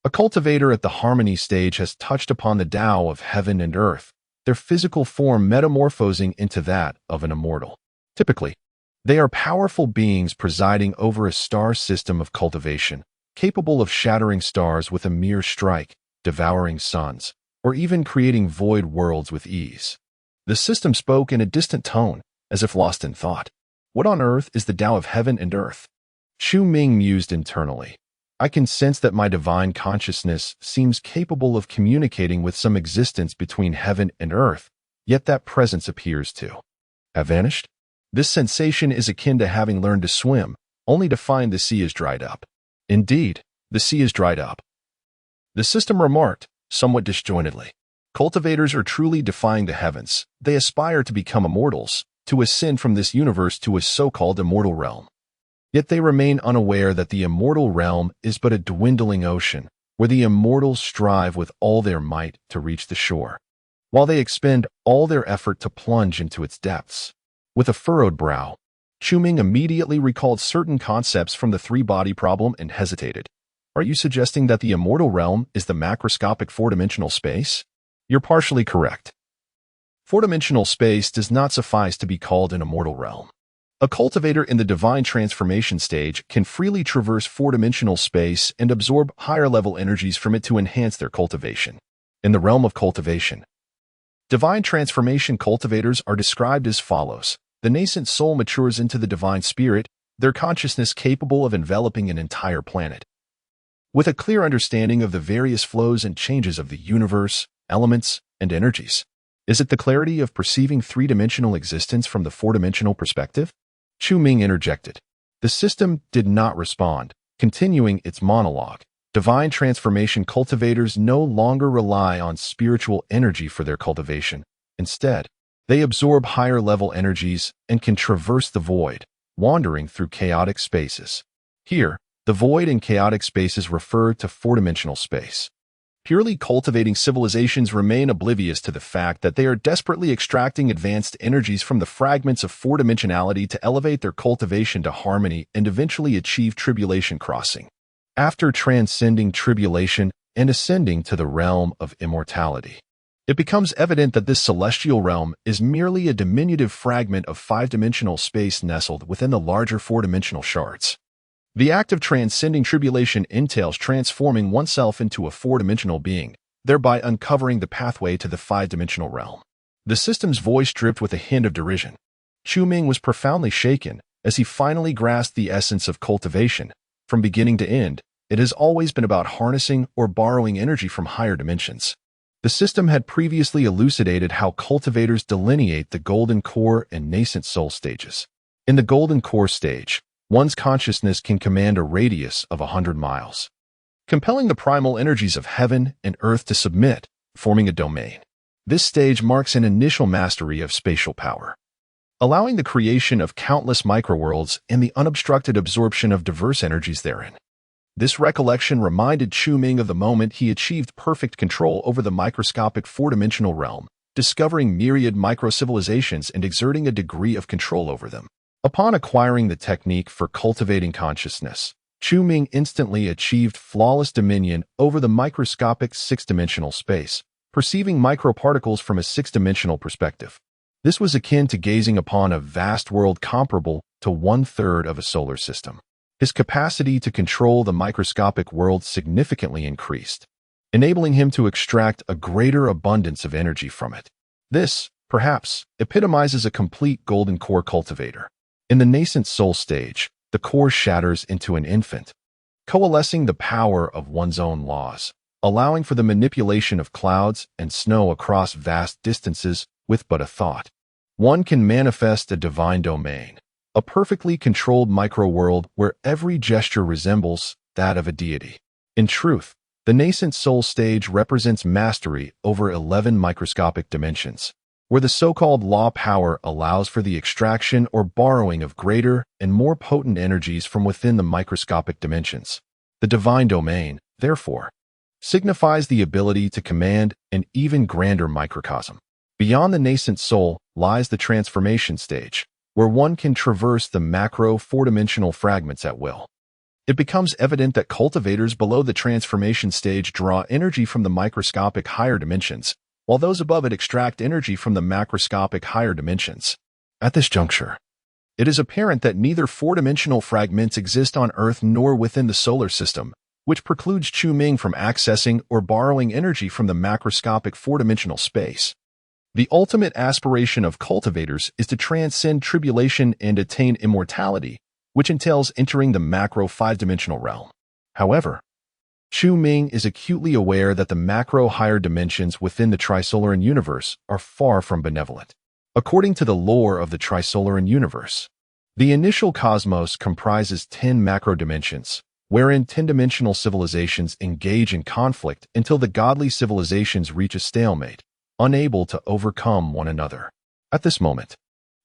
A: A cultivator at the harmony stage has touched upon the Tao of heaven and earth, their physical form metamorphosing into that of an immortal. Typically, they are powerful beings presiding over a star system of cultivation, capable of shattering stars with a mere strike, devouring suns, or even creating void worlds with ease. The system spoke in a distant tone, as if lost in thought. What on earth is the Tao of heaven and earth? Xu Ming mused internally. I can sense that my divine consciousness seems capable of communicating with some existence between heaven and earth, yet that presence appears to have vanished. This sensation is akin to having learned to swim, only to find the sea is dried up. Indeed, the sea is dried up. The system remarked, somewhat disjointedly. Cultivators are truly defying the heavens. They aspire to become immortals, to ascend from this universe to a so-called immortal realm. Yet they remain unaware that the immortal realm is but a dwindling ocean, where the immortals strive with all their might to reach the shore, while they expend all their effort to plunge into its depths. With a furrowed brow, Xu Ming immediately recalled certain concepts from the three-body problem and hesitated. Are you suggesting that the immortal realm is the macroscopic four-dimensional space? You're partially correct. Four-dimensional space does not suffice to be called an immortal realm. A cultivator in the divine transformation stage can freely traverse four-dimensional space and absorb higher-level energies from it to enhance their cultivation. In the realm of cultivation, divine transformation cultivators are described as follows. The nascent soul matures into the divine spirit, their consciousness capable of enveloping an entire planet. With a clear understanding of the various flows and changes of the universe, elements, and energies. Is it the clarity of perceiving three-dimensional existence from the four-dimensional perspective? Xu Ming interjected. The system did not respond, continuing its monologue. Divine transformation cultivators no longer rely on spiritual energy for their cultivation. Instead, they absorb higher-level energies and can traverse the void, wandering through chaotic spaces. Here, the void and chaotic spaces refer to four-dimensional space. Purely cultivating civilizations remain oblivious to the fact that they are desperately extracting advanced energies from the fragments of four-dimensionality to elevate their cultivation to harmony and eventually achieve tribulation crossing. After transcending tribulation and ascending to the realm of immortality, it becomes evident that this celestial realm is merely a diminutive fragment of five-dimensional space nestled within the larger four-dimensional shards. The act of transcending tribulation entails transforming oneself into a four-dimensional being, thereby uncovering the pathway to the five-dimensional realm. The system's voice dripped with a hint of derision. Xu Ming was profoundly shaken as he finally grasped the essence of cultivation. From beginning to end, it has always been about harnessing or borrowing energy from higher dimensions. The system had previously elucidated how cultivators delineate the golden core and nascent soul stages. In the golden core stage, one's consciousness can command a radius of 100 miles, compelling the primal energies of heaven and earth to submit, forming a domain. This stage marks an initial mastery of spatial power, allowing the creation of countless microworlds and the unobstructed absorption of diverse energies therein. This recollection reminded Xu Ming of the moment he achieved perfect control over the microscopic four-dimensional realm, discovering myriad micro-civilizations and exerting a degree of control over them. Upon acquiring the technique for cultivating consciousness, Xu Ming instantly achieved flawless dominion over the microscopic six-dimensional space, perceiving microparticles from a six-dimensional perspective. This was akin to gazing upon a vast world comparable to one-third of a solar system. His capacity to control the microscopic world significantly increased, enabling him to extract a greater abundance of energy from it. This, perhaps, epitomizes a complete golden core cultivator. In the nascent soul stage, the core shatters into an infant, coalescing the power of one's own laws, allowing for the manipulation of clouds and snow across vast distances with but a thought. One can manifest a divine domain, a perfectly controlled microworld where every gesture resembles that of a deity. In truth, the nascent soul stage represents mastery over 11 microscopic dimensions, where the so-called law power allows for the extraction or borrowing of greater and more potent energies from within the microscopic dimensions. The divine domain, therefore, signifies the ability to command an even grander microcosm. Beyond the nascent soul lies the transformation stage, where one can traverse the macro four-dimensional fragments at will. It becomes evident that cultivators below the transformation stage draw energy from the microscopic higher dimensions, while those above it extract energy from the macroscopic higher dimensions. At this juncture, it is apparent that neither four-dimensional fragments exist on Earth nor within the solar system, which precludes Chu Ming from accessing or borrowing energy from the macroscopic four-dimensional space. The ultimate aspiration of cultivators is to transcend tribulation and attain immortality, which entails entering the macro five-dimensional realm. However, Chu Ming is acutely aware that the macro higher dimensions within the Trisolaran universe are far from benevolent. According to the lore of the Trisolaran universe, the initial cosmos comprises 10 macro dimensions, wherein 10-dimensional civilizations engage in conflict until the godly civilizations reach a stalemate, unable to overcome one another. At this moment,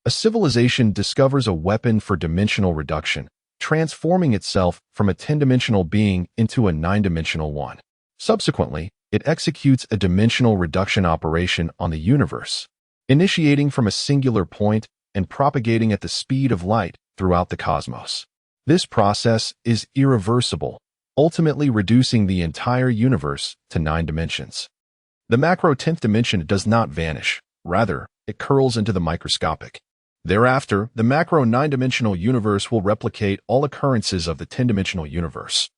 A: a civilization discovers a weapon for dimensional reduction, transforming itself from a 10-dimensional being into a 9-dimensional one. Subsequently, it executes a dimensional reduction operation on the universe, initiating from a singular point and propagating at the speed of light throughout the cosmos. This process is irreversible, ultimately reducing the entire universe to 9 dimensions. The macro 10th dimension does not vanish, rather, it curls into the microscopic. Thereafter, the macro 9-dimensional universe will replicate all occurrences of the 10-dimensional universe,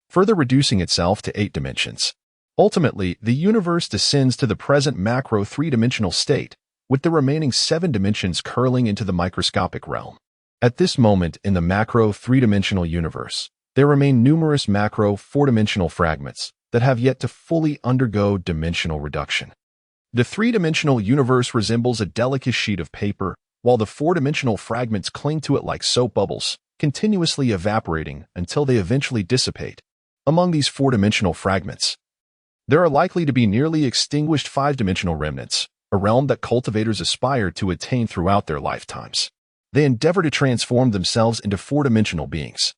A: further reducing itself to 8 dimensions. Ultimately, the universe descends to the present macro 3-dimensional state, with the remaining 7 dimensions curling into the microscopic realm. At this moment in the macro 3-dimensional universe, there remain numerous macro 4-dimensional fragments that have yet to fully undergo dimensional reduction. The 3-dimensional universe resembles a delicate sheet of paper, while the 4-dimensional fragments cling to it like soap bubbles, continuously evaporating until they eventually dissipate. Among these 4-dimensional fragments, there are likely to be nearly extinguished 5-dimensional remnants, a realm that cultivators aspire to attain throughout their lifetimes. They endeavor to transform themselves into 4-dimensional beings,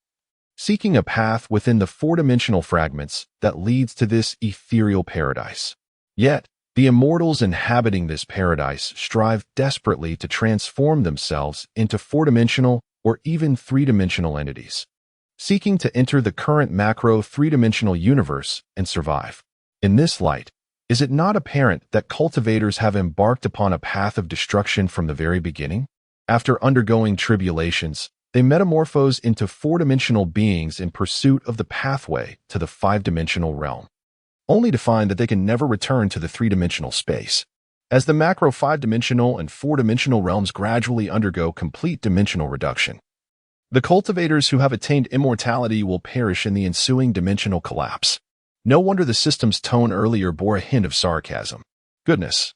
A: seeking a path within the 4-dimensional fragments that leads to this ethereal paradise. Yet, the immortals inhabiting this paradise strive desperately to transform themselves into 4-dimensional or even 3-dimensional entities, seeking to enter the current macro 3-dimensional universe and survive. In this light, is it not apparent that cultivators have embarked upon a path of destruction from the very beginning? After undergoing tribulations, they metamorphose into 4-dimensional beings in pursuit of the pathway to the 5-dimensional realm, only to find that they can never return to the 3-dimensional space. As the macro 5-dimensional and 4-dimensional realms gradually undergo complete dimensional reduction, the cultivators who have attained immortality will perish in the ensuing dimensional collapse. No wonder the system's tone earlier bore a hint of sarcasm. Goodness.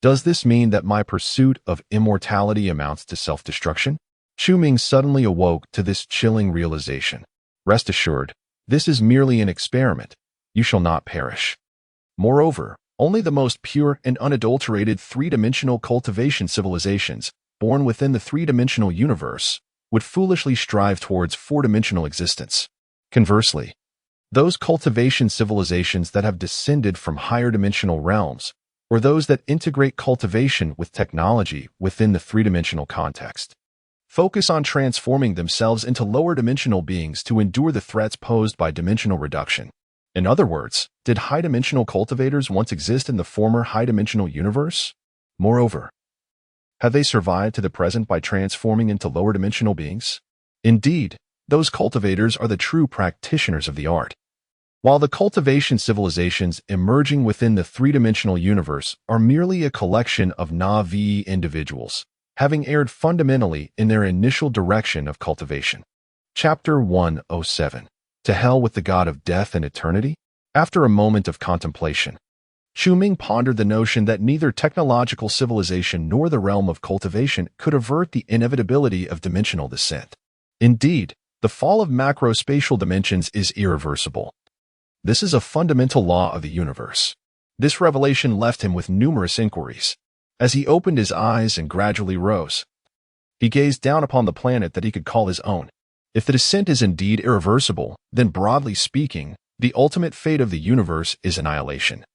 A: Does this mean that my pursuit of immortality amounts to self-destruction? Chu Ming suddenly awoke to this chilling realization. Rest assured, this is merely an experiment. You shall not perish. Moreover, only the most pure and unadulterated 3-dimensional cultivation civilizations, born within the 3-dimensional universe, would foolishly strive towards 4-dimensional existence. Conversely, those cultivation civilizations that have descended from higher dimensional realms, or those that integrate cultivation with technology within the 3-dimensional context, focus on transforming themselves into lower dimensional beings to endure the threats posed by dimensional reduction. In other words, did high-dimensional cultivators once exist in the former high-dimensional universe? Moreover, have they survived to the present by transforming into lower-dimensional beings? Indeed, those cultivators are the true practitioners of the art. While the cultivation civilizations emerging within the 3-dimensional universe are merely a collection of Na'vi individuals, having erred fundamentally in their initial direction of cultivation. Chapter 107. To Hell with the God of Death and Eternity? After a moment of contemplation, Chu Ming pondered the notion that neither technological civilization nor the realm of cultivation could avert the inevitability of dimensional descent. Indeed, the fall of macro-spatial dimensions is irreversible. This is a fundamental law of the universe. This revelation left him with numerous inquiries. As he opened his eyes and gradually rose, he gazed down upon the planet that he could call his own. If the descent is indeed irreversible, then broadly speaking, the ultimate fate of the universe is annihilation,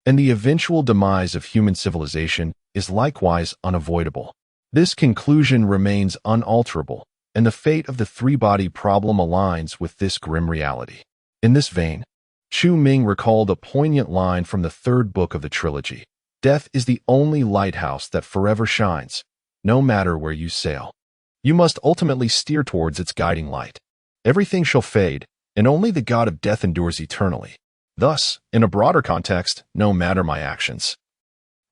A: and the eventual demise of human civilization is likewise unavoidable. This conclusion remains unalterable, and the fate of the three-body problem aligns with this grim reality. In this vein, Chu Ming recalled a poignant line from the third book of the trilogy. Death is the only lighthouse that forever shines, no matter where you sail. You must ultimately steer towards its guiding light. Everything shall fade, and only the god of death endures eternally. Thus, in a broader context, no matter my actions,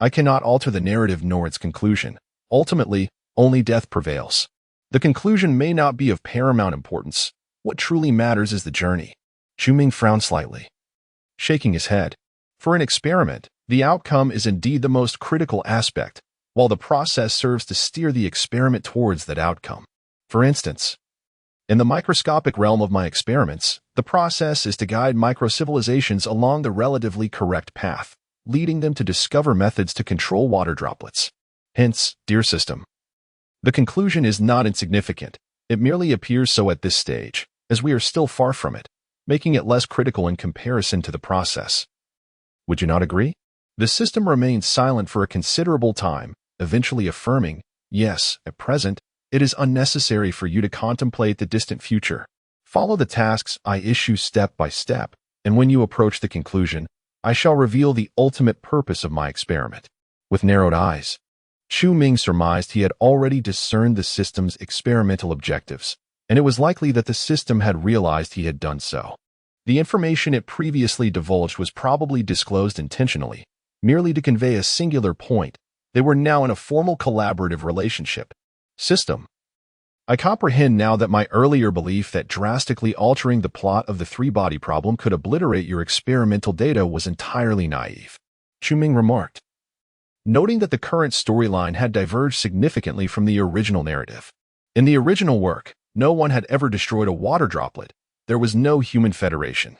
A: I cannot alter the narrative nor its conclusion. Ultimately, only death prevails. The conclusion may not be of paramount importance. What truly matters is the journey. Chu-Ming frowned slightly, shaking his head. For an experiment, the outcome is indeed the most critical aspect, while the process serves to steer the experiment towards that outcome. For instance, in the microscopic realm of my experiments, the process is to guide microcivilizations along the relatively correct path, leading them to discover methods to control water droplets. Hence, dear system. The conclusion is not insignificant. It merely appears so at this stage, as we are still far from it, making it less critical in comparison to the process. Would you not agree? The system remained silent for a considerable time, eventually affirming, yes, at present, it is unnecessary for you to contemplate the distant future. Follow the tasks I issue step by step, and when you approach the conclusion, I shall reveal the ultimate purpose of my experiment. With narrowed eyes, Chu-Ming surmised he had already discerned the system's experimental objectives, and it was likely that the system had realized he had done so. The information it previously divulged was probably disclosed intentionally, merely to convey a singular point. They were now in a formal collaborative relationship. System. I comprehend now that my earlier belief that drastically altering the plot of the three-body problem could obliterate your experimental data was entirely naive, Chu-Ming remarked, noting that the current storyline had diverged significantly from the original narrative. In the original work, no one had ever destroyed a water droplet. There was no human federation,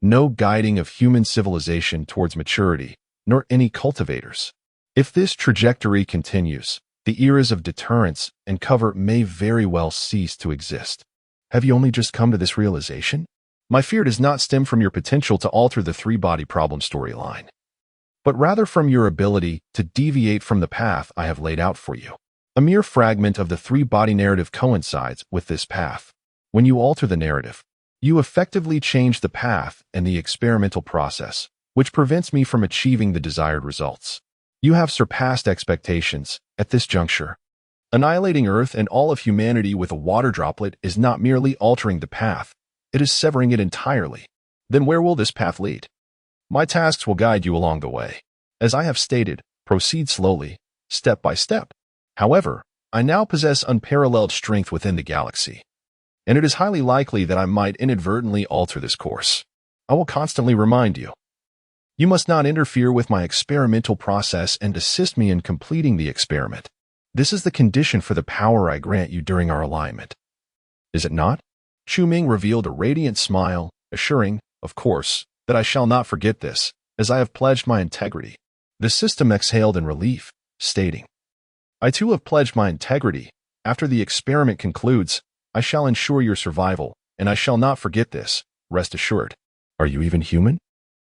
A: no guiding of human civilization towards maturity, nor any cultivators. If this trajectory continues, the eras of deterrence and cover may very well cease to exist. Have you only just come to this realization? My fear does not stem from your potential to alter the three-body problem storyline, but rather from your ability to deviate from the path I have laid out for you. A mere fragment of the three-body narrative coincides with this path. When you alter the narrative, you effectively change the path and the experimental process, which prevents me from achieving the desired results. You have surpassed expectations at this juncture. Annihilating Earth and all of humanity with a water droplet is not merely altering the path, it is severing it entirely. Then where will this path lead? My tasks will guide you along the way. As I have stated, proceed slowly, step by step. However, I now possess unparalleled strength within the galaxy, and it is highly likely that I might inadvertently alter this course. I will constantly remind you. You must not interfere with my experimental process and assist me in completing the experiment. This is the condition for the power I grant you during our alignment. Is it not? Chu-Ming revealed a radiant smile, assuring, of course, that I shall not forget this, as I have pledged my integrity. The system exhaled in relief, stating, I too have pledged my integrity. After the experiment concludes, I shall ensure your survival, and I shall not forget this, rest assured. Are you even human?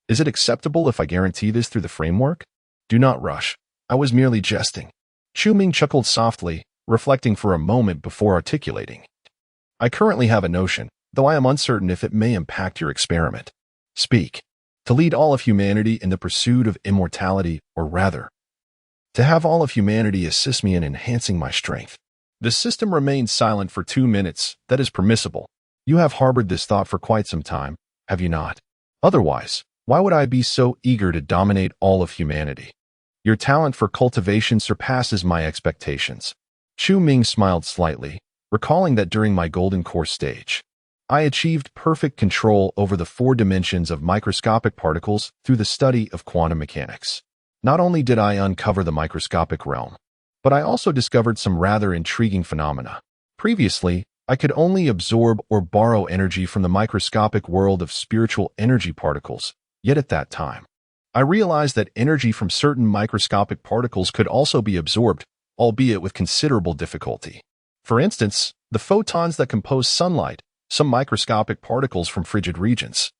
A: Is it acceptable if I guarantee this through the framework? Do not rush. I was merely jesting. Chu-Ming chuckled softly, reflecting for a moment before articulating. I currently have a notion, though I am uncertain if it may impact your experiment. Speak. To lead all of humanity in the pursuit of immortality, or rather, to have all of humanity assist me in enhancing my strength. The system remained silent for 2 minutes. That is permissible. You have harbored this thought for quite some time, have you not? Otherwise, why would I be so eager to dominate all of humanity? Your talent for cultivation surpasses my expectations. Chu-Ming smiled slightly, recalling that during my golden core stage, I achieved perfect control over the 4 dimensions of microscopic particles through the study of quantum mechanics. Not only did I uncover the microscopic realm, but I also discovered some rather intriguing phenomena. Previously, I could only absorb or borrow energy from the microscopic world of spiritual energy particles, yet at that time, I realized that energy from certain microscopic particles could also be absorbed, albeit with considerable difficulty. For instance, the photons that compose sunlight, some microscopic particles from frigid regions,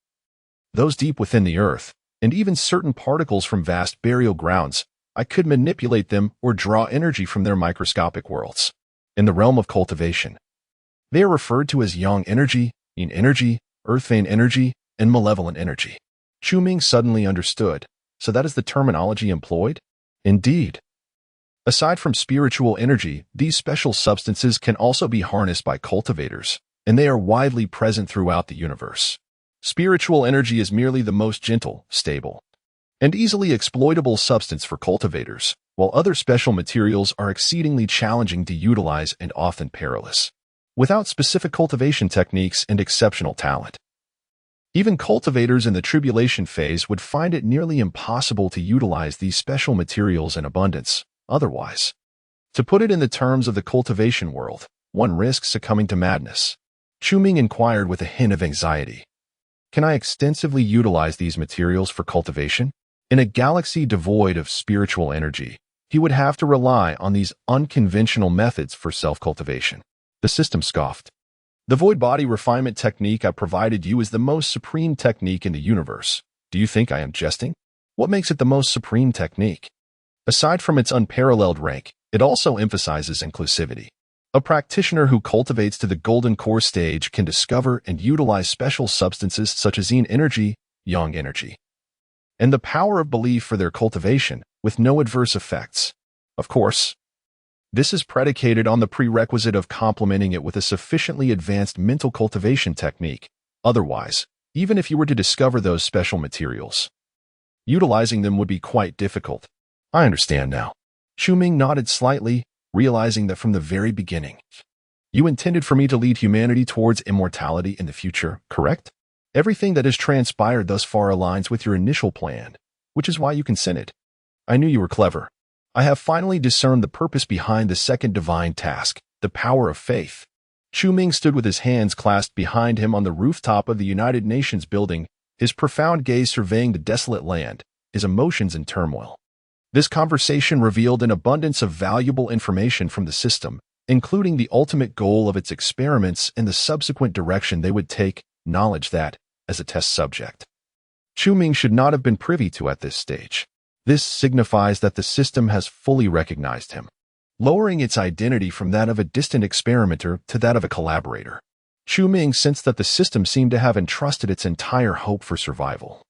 A: those deep within the earth, and even certain particles from vast burial grounds, I could manipulate them or draw energy from their microscopic worlds. In the realm of cultivation, they are referred to as yang energy, yin energy, earthvane energy, and malevolent energy. Chu-Ming suddenly understood. So that is the terminology employed? Indeed. Aside from spiritual energy, these special substances can also be harnessed by cultivators, and they are widely present throughout the universe. Spiritual energy is merely the most gentle, stable, and easily exploitable substance for cultivators, while other special materials are exceedingly challenging to utilize and often perilous, without specific cultivation techniques and exceptional talent. Even cultivators in the tribulation phase would find it nearly impossible to utilize these special materials in abundance, otherwise. To put it in the terms of the cultivation world, one risks succumbing to madness. Chu-Ming inquired with a hint of anxiety. Can I extensively utilize these materials for cultivation? In a galaxy devoid of spiritual energy, he would have to rely on these unconventional methods for self-cultivation. The system scoffed. The void body refinement technique I provided you is the most supreme technique in the universe. Do you think I am jesting? What makes it the most supreme technique? Aside from its unparalleled rank, it also emphasizes inclusivity. A practitioner who cultivates to the golden core stage can discover and utilize special substances such as yin energy, yang energy, and the power of belief for their cultivation with no adverse effects. Of course, this is predicated on the prerequisite of complementing it with a sufficiently advanced mental cultivation technique. Otherwise, even if you were to discover those special materials, utilizing them would be quite difficult. I understand now. Chu-Ming nodded slightly, realizing that from the very beginning, you intended for me to lead humanity towards immortality in the future, correct? Everything that has transpired thus far aligns with your initial plan, which is why you consented. I knew you were clever. I have finally discerned the purpose behind the second divine task, the power of faith. Chu-Ming stood with his hands clasped behind him on the rooftop of the United Nations building, his profound gaze surveying the desolate land, his emotions in turmoil. This conversation revealed an abundance of valuable information from the system, including the ultimate goal of its experiments and the subsequent direction they would take, knowledge that, as a test subject, Chu-Ming should not have been privy to at this stage. This signifies that the system has fully recognized him, lowering its identity from that of a distant experimenter to that of a collaborator. Chu-Ming sensed that the system seemed to have entrusted its entire hope for survival,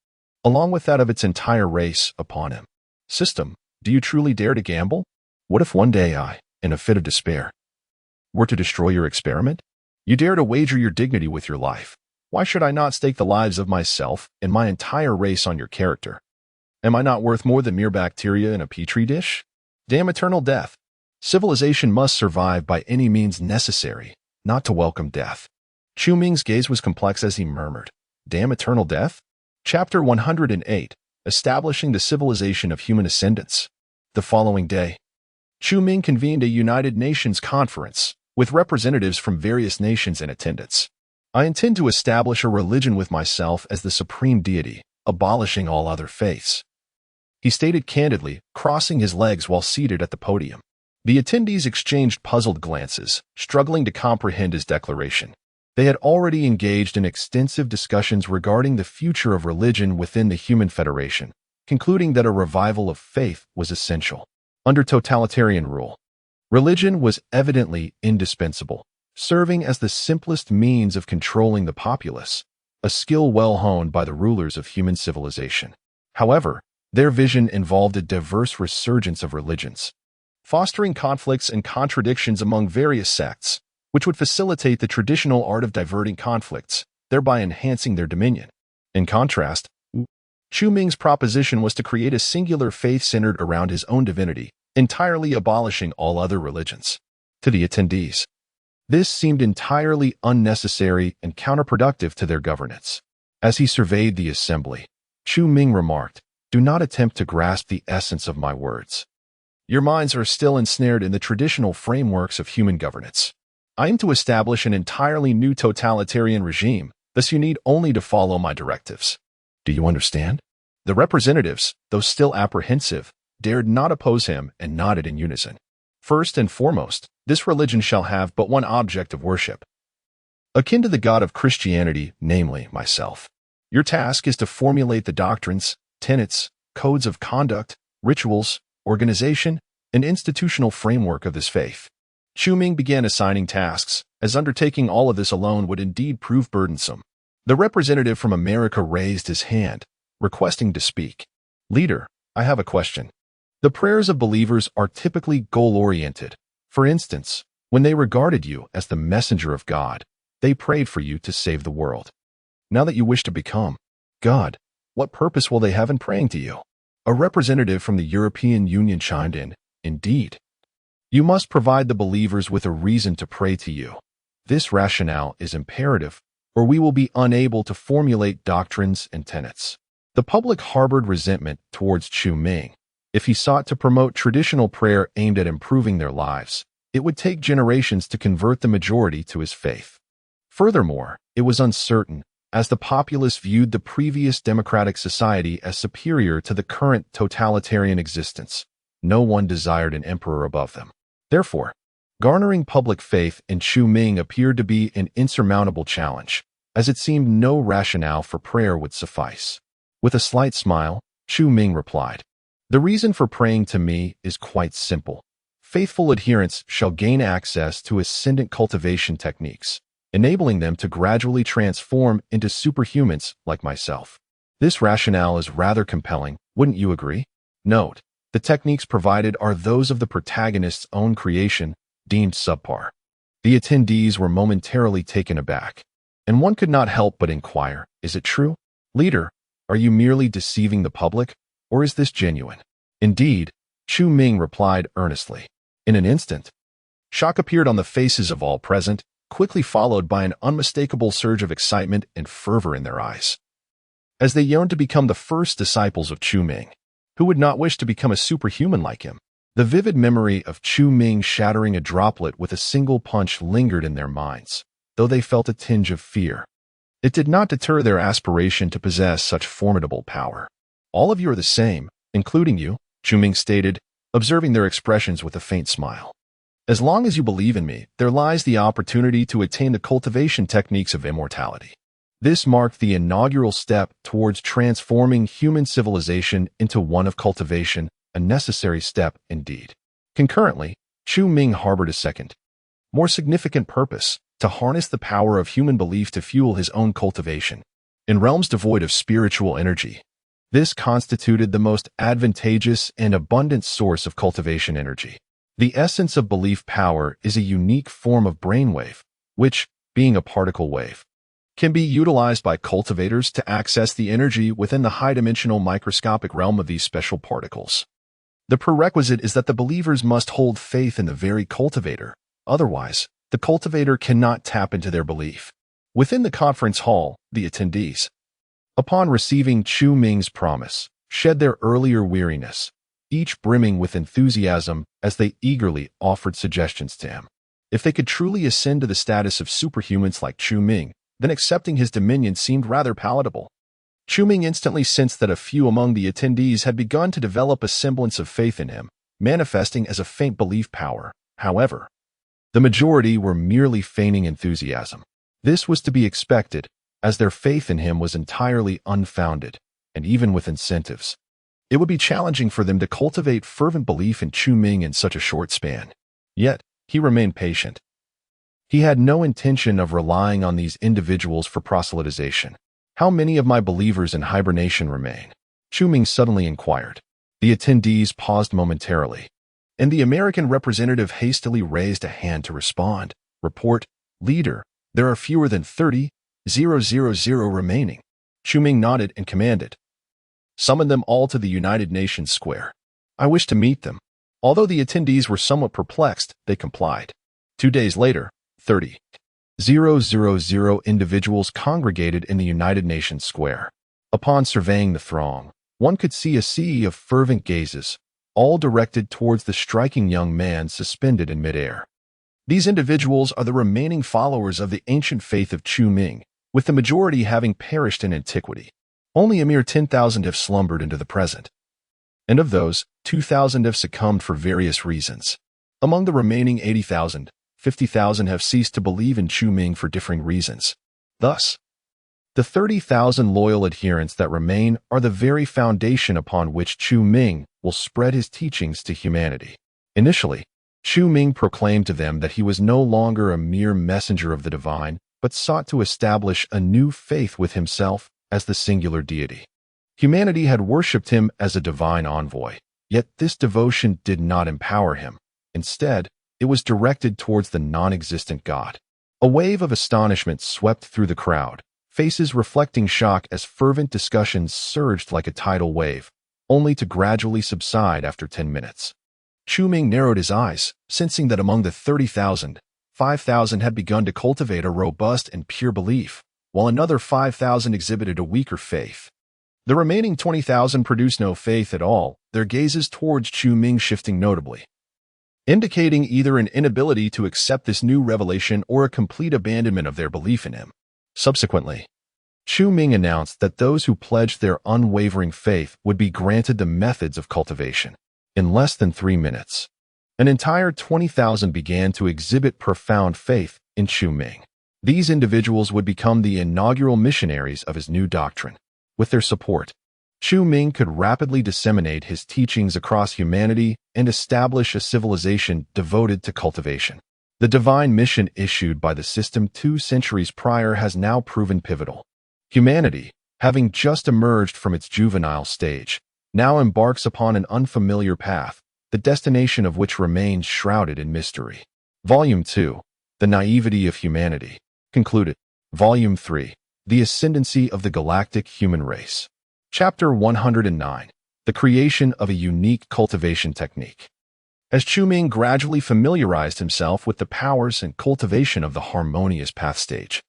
A: along with that of its entire race, upon him. System, do you truly dare to gamble? What if one day I, in a fit of despair, were to destroy your experiment? You dare to wager your dignity with your life. Why should I not stake the lives of myself and my entire race on your character? Am I not worth more than mere bacteria in a petri dish? Damn eternal death. Civilization must survive by any means necessary, not to welcome death. Chu-Ming's gaze was complex as he murmured, Damn eternal death? Chapter 108, Establishing the Civilization of Human Ascendance. The following day, Chu-Ming convened a United Nations conference, with representatives from various nations in attendance. I intend to establish a religion with myself as the supreme deity, abolishing all other faiths. He stated candidly, crossing his legs while seated at the podium. The attendees exchanged puzzled glances, struggling to comprehend his declaration. They had already engaged in extensive discussions regarding the future of religion within the Human Federation, concluding that a revival of faith was essential. Under totalitarian rule, religion was evidently indispensable, serving as the simplest means of controlling the populace, a skill well honed by the rulers of human civilization. However, their vision involved a diverse resurgence of religions, fostering conflicts and contradictions among various sects, which would facilitate the traditional art of diverting conflicts, thereby enhancing their dominion. In contrast, Chu-Ming's proposition was to create a singular faith centered around his own divinity, entirely abolishing all other religions. To the attendees, this seemed entirely unnecessary and counterproductive to their governance. As he surveyed the assembly, Chu-Ming remarked, Do not attempt to grasp the essence of my words. Your minds are still ensnared in the traditional frameworks of human governance. I aim to establish an entirely new totalitarian regime, thus you need only to follow my directives. Do you understand? The representatives, though still apprehensive, dared not oppose him and nodded in unison. First and foremost, this religion shall have but one object of worship, akin to the God of Christianity, namely myself. Your task is to formulate the doctrines, tenets, codes of conduct, rituals, organization, and institutional framework of this faith. Chu-Ming began assigning tasks, as undertaking all of this alone would indeed prove burdensome. The representative from America raised his hand, requesting to speak. Leader, I have a question. The prayers of believers are typically goal-oriented. For instance, when they regarded you as the messenger of God, They prayed for you to save the world. Now that you wish to become God, what purpose will they have in praying to you? A representative from the European Union chimed in. Indeed. You must provide the believers with a reason to pray to you. This rationale is imperative, or we will be unable to formulate doctrines and tenets. The public harbored resentment towards Chu Ming. If he sought to promote traditional prayer aimed at improving their lives, it would take generations to convert the majority to his faith. Furthermore, it was uncertain, as the populace viewed the previous democratic society as superior to the current totalitarian existence. No one desired an emperor above them. Therefore, garnering public faith in Chu Ming appeared to be an insurmountable challenge, as it seemed no rationale for prayer would suffice. With a slight smile, Chu Ming replied, "The reason for praying to me is quite simple. Faithful adherents shall gain access to ascendant cultivation techniques, enabling them to gradually transform into superhumans like myself. This rationale is rather compelling, wouldn't you agree? Note, the techniques provided are those of the protagonist's own creation, deemed subpar." The attendees were momentarily taken aback, and one could not help but inquire, "Is it true? Leader, are you merely deceiving the public, or is this genuine?" "Indeed," Chu Ming replied earnestly. In an instant, shock appeared on the faces of all present, quickly followed by an unmistakable surge of excitement and fervor in their eyes. As they yearned to become the first disciples of Chu Ming, who would not wish to become a superhuman like him? The vivid memory of Chu Ming shattering a droplet with a single punch lingered in their minds, though they felt a tinge of fear. It did not deter their aspiration to possess such formidable power. "All of you are the same, including you," Chu Ming stated, observing their expressions with a faint smile. "As long as you believe in me, there lies the opportunity to attain the cultivation techniques of immortality." This marked the inaugural step towards transforming human civilization into one of cultivation, a necessary step indeed. Concurrently, Chu Ming harbored a second, more significant purpose: to harness the power of human belief to fuel his own cultivation. In realms devoid of spiritual energy, this constituted the most advantageous and abundant source of cultivation energy. The essence of belief power is a unique form of brainwave, which, being a particle wave, can be utilized by cultivators to access the energy within the high-dimensional microscopic realm of these special particles. The prerequisite is that the believers must hold faith in the very cultivator. Otherwise, the cultivator cannot tap into their belief. Within the conference hall, the attendees, upon receiving Chu Ming's promise, shed their earlier weariness, each brimming with enthusiasm as they eagerly offered suggestions to him. If they could truly ascend to the status of superhumans like Chu Ming, then accepting his dominion seemed rather palatable. Chu Ming instantly sensed that a few among the attendees had begun to develop a semblance of faith in him, manifesting as a faint belief power. However, the majority were merely feigning enthusiasm. This was to be expected, as their faith in him was entirely unfounded, and even with incentives, it would be challenging for them to cultivate fervent belief in Chu Ming in such a short span. Yet, he remained patient. He had no intention of relying on these individuals for proselytization. "How many of my believers in hibernation remain?" Chu Ming suddenly inquired. The attendees paused momentarily, and the American representative hastily raised a hand to respond. "Report, Leader, there are fewer than 30,000 remaining." Chu Ming nodded and commanded, "Summon them all to the United Nations Square. I wish to meet them." Although the attendees were somewhat perplexed, they complied. 2 days later, 30,000 individuals congregated in the United Nations Square. Upon surveying the throng, one could see a sea of fervent gazes, all directed towards the striking young man suspended in midair. These individuals are the remaining followers of the ancient faith of Chu Ming, with the majority having perished in antiquity. Only a mere 10,000 have slumbered into the present. And of those, 2,000 have succumbed for various reasons. Among the remaining 80,000, 50,000 have ceased to believe in Chu Ming for differing reasons. Thus, the 30,000 loyal adherents that remain are the very foundation upon which Chu Ming will spread his teachings to humanity. Initially, Chu Ming proclaimed to them that he was no longer a mere messenger of the divine, but sought to establish a new faith with himself as the singular deity. Humanity had worshipped him as a divine envoy, yet this devotion did not empower him. Instead, it was directed towards the non-existent God. A wave of astonishment swept through the crowd, faces reflecting shock as fervent discussions surged like a tidal wave, only to gradually subside after 10 minutes. Chu Ming narrowed his eyes, sensing that among the 30,000, 5,000 had begun to cultivate a robust and pure belief, while another 5,000 exhibited a weaker faith. The remaining 20,000 produced no faith at all, their gazes towards Chu Ming shifting notably, indicating either an inability to accept this new revelation or a complete abandonment of their belief in him. Subsequently, Chu Ming announced that those who pledged their unwavering faith would be granted the methods of cultivation. In less than 3 minutes, an entire 20,000 began to exhibit profound faith in Chu Ming. These individuals would become the inaugural missionaries of his new doctrine. With their support, Chu Ming could rapidly disseminate his teachings across humanity and establish a civilization devoted to cultivation. The divine mission issued by the system 2 centuries prior has now proven pivotal. Humanity, having just emerged from its juvenile stage, now embarks upon an unfamiliar path, the destination of which remains shrouded in mystery. Volume 2, The Naivety of Humanity, concluded. Volume 3, The Ascendancy of the Galactic Human Race. Chapter 109, The Creation of a Unique Cultivation Technique. As Chu Ming gradually familiarized himself with the powers and cultivation of the harmonious path stage,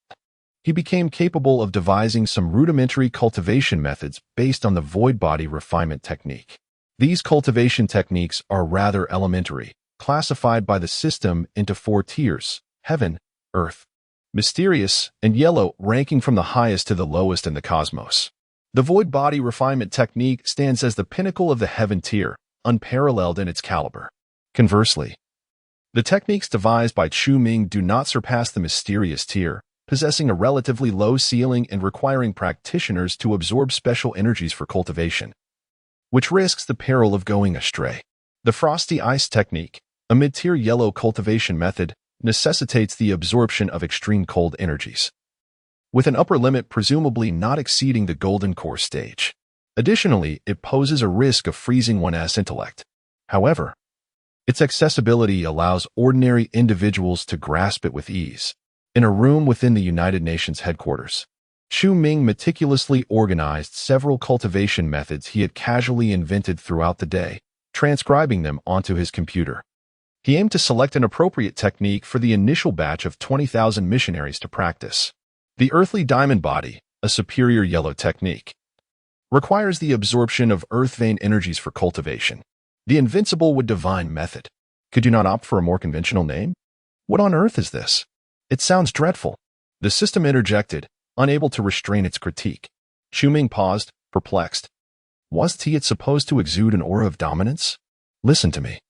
A: he became capable of devising some rudimentary cultivation methods based on the void body refinement technique. These cultivation techniques are rather elementary, classified by the system into 4 tiers: heaven, earth, mysterious, and yellow, ranking from the highest to the lowest in the cosmos. The void body refinement technique stands as the pinnacle of the heaven tier, unparalleled in its caliber. Conversely, the techniques devised by Chu Ming do not surpass the mysterious tier, possessing a relatively low ceiling and requiring practitioners to absorb special energies for cultivation, which risks the peril of going astray. The frosty ice technique, a mid-tier yellow cultivation method, necessitates the absorption of extreme cold energies, with an upper limit presumably not exceeding the golden core stage. Additionally, it poses a risk of freezing one's intellect. However, its accessibility allows ordinary individuals to grasp it with ease. In a room within the United Nations headquarters, Chu Ming meticulously organized several cultivation methods he had casually invented throughout the day, transcribing them onto his computer. He aimed to select an appropriate technique for the initial batch of 20,000 missionaries to practice. The earthly diamond body, a superior yellow technique, requires the absorption of earth vein energies for cultivation. The invincible would divine method. Could you not opt for a more conventional name? What on earth is this? It sounds dreadful. The system interjected, unable to restrain its critique. Chu Ming paused, perplexed. Was it supposed to exude an aura of dominance? Listen to me.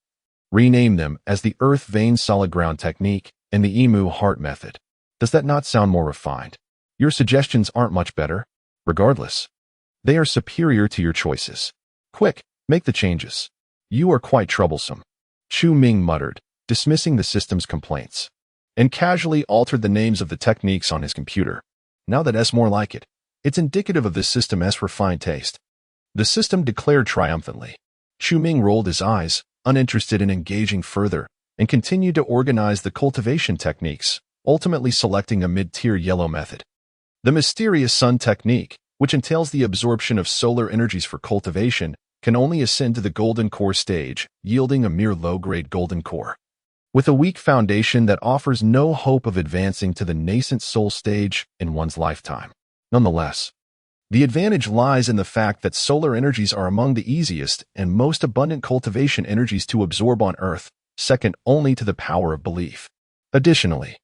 A: Rename them as the Earth Vein Solid Ground Technique and the Emu Heart Method. Does that not sound more refined? Your suggestions aren't much better. Regardless, they are superior to your choices. Quick, make the changes. You are quite troublesome. Chu Ming muttered, dismissing the system's complaints, and casually altered the names of the techniques on his computer. Now that's more like it. It's indicative of the system's refined taste. The system declared triumphantly. Chu Ming rolled his eyes, uninterested in engaging further, and continued to organize the cultivation techniques, ultimately selecting a mid-tier yellow method. The mysterious sun technique, which entails the absorption of solar energies for cultivation, can only ascend to the golden core stage, yielding a mere low-grade golden core, with a weak foundation that offers no hope of advancing to the nascent soul stage in one's lifetime. Nonetheless, the advantage lies in the fact that solar energies are among the easiest and most abundant cultivation energies to absorb on Earth, second only to the power of belief. Additionally,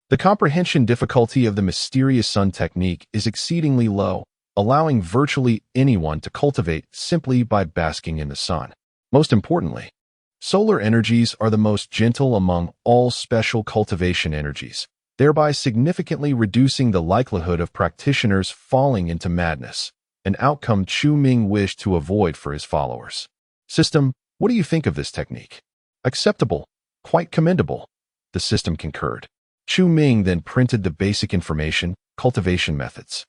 A: the comprehension difficulty of the mysterious sun technique is exceedingly low, allowing virtually anyone to cultivate simply by basking in the sun. Most importantly, solar energies are the most gentle among all special cultivation energies, thereby significantly reducing the likelihood of practitioners falling into madness, an outcome Chu Ming wished to avoid for his followers. System, what do you think of this technique? Acceptable, quite commendable, the system concurred. Chu Ming then printed the basic information, cultivation methods,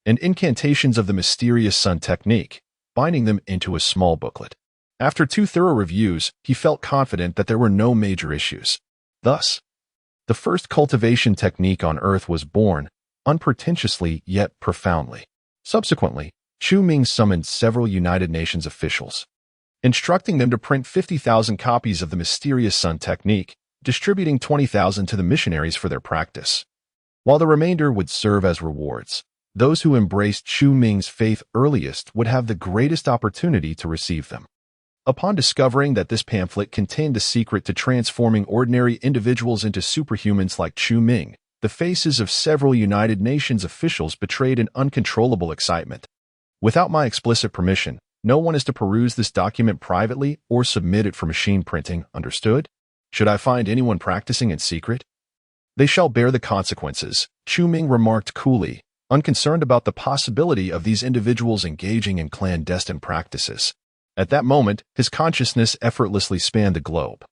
A: and incantations of the mysterious sun technique, binding them into a small booklet. After 2 thorough reviews, he felt confident that there were no major issues. Thus, The first cultivation technique on Earth was born, unpretentiously yet profoundly. Subsequently, Chu Ming summoned several United Nations officials, instructing them to print 50,000 copies of the mysterious sun technique, distributing 20,000 to the missionaries for their practice, while the remainder would serve as rewards. Those who embraced Chu Ming's faith earliest would have the greatest opportunity to receive them. Upon discovering that this pamphlet contained the secret to transforming ordinary individuals into superhumans like Chu Ming, the faces of several United Nations officials betrayed an uncontrollable excitement. Without my explicit permission, no one is to peruse this document privately or submit it for machine printing, understood? Should I find anyone practicing in secret? They shall bear the consequences, Chu Ming remarked coolly, unconcerned about the possibility of these individuals engaging in clandestine practices. At that moment, his consciousness effortlessly spanned the globe,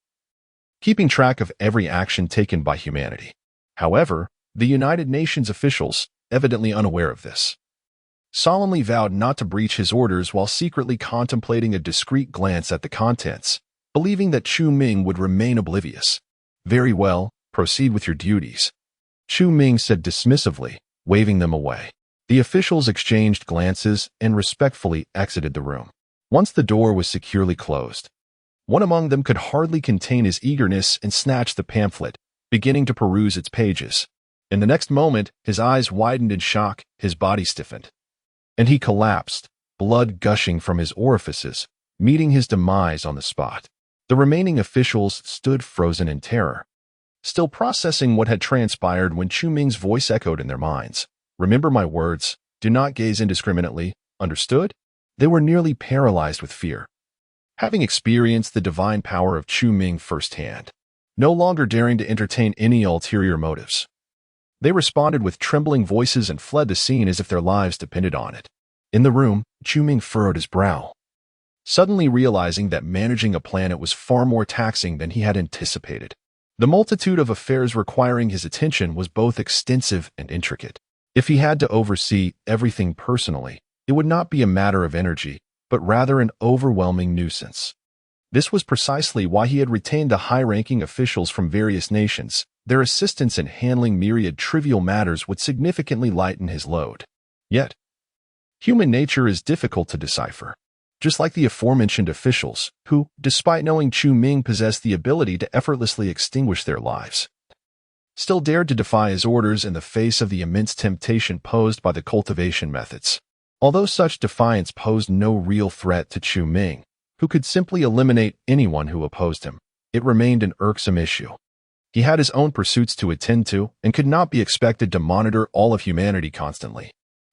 A: keeping track of every action taken by humanity. However, the United Nations officials, evidently unaware of this, solemnly vowed not to breach his orders while secretly contemplating a discreet glance at the contents, believing that Chu Ming would remain oblivious. Very well, proceed with your duties, Chu Ming said dismissively, waving them away. The officials exchanged glances and respectfully exited the room. Once the door was securely closed, one among them could hardly contain his eagerness and snatched the pamphlet, beginning to peruse its pages. In the next moment, his eyes widened in shock, his body stiffened, and he collapsed, blood gushing from his orifices, meeting his demise on the spot. The remaining officials stood frozen in terror, still processing what had transpired when Chu Ming's voice echoed in their minds. Remember my words, do not gaze indiscriminately, understood? They were nearly paralyzed with fear, having experienced the divine power of Chu Ming firsthand, no longer daring to entertain any ulterior motives. They responded with trembling voices and fled the scene as if their lives depended on it. In the room, Chu Ming furrowed his brow, suddenly realizing that managing a planet was far more taxing than he had anticipated. The multitude of affairs requiring his attention was both extensive and intricate. If he had to oversee everything personally, it would not be a matter of energy, but rather an overwhelming nuisance. This was precisely why he had retained the high-ranking officials from various nations. Their assistance in handling myriad trivial matters would significantly lighten his load. Yet, human nature is difficult to decipher. Just like the aforementioned officials, who, despite knowing Chu Ming possessed the ability to effortlessly extinguish their lives, still dared to defy his orders in the face of the immense temptation posed by the cultivation methods. Although such defiance posed no real threat to Chu Ming, who could simply eliminate anyone who opposed him, it remained an irksome issue. He had his own pursuits to attend to and could not be expected to monitor all of humanity constantly.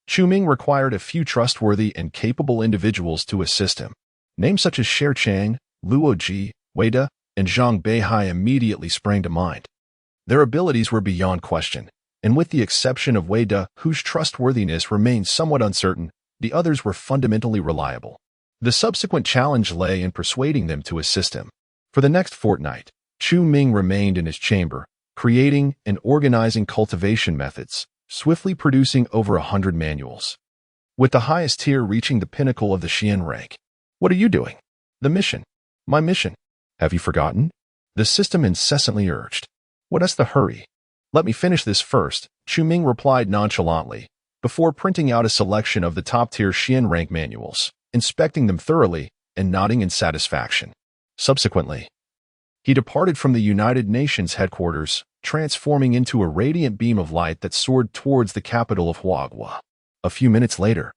A: Chu Ming required a few trustworthy and capable individuals to assist him. Names such as Sher Chang, Luo Ji, Wei and Zhang Beihai immediately sprang to mind. Their abilities were beyond question, and with the exception of Wei, whose trustworthiness remained somewhat uncertain, the others were fundamentally reliable. The subsequent challenge lay in persuading them to assist him. For the next fortnight, Chu Ming remained in his chamber, creating and organizing cultivation methods, swiftly producing over 100 manuals, with the highest tier reaching the pinnacle of the Xian rank. What are you doing? The mission. My mission. Have you forgotten? The system incessantly urged. What's the hurry? Let me finish this first, Chu Ming replied nonchalantly, before printing out a selection of the top-tier Xian rank manuals, inspecting them thoroughly, and nodding in satisfaction. Subsequently, he departed from the United Nations headquarters, transforming into a radiant beam of light that soared towards the capital of Huagua. A few minutes later,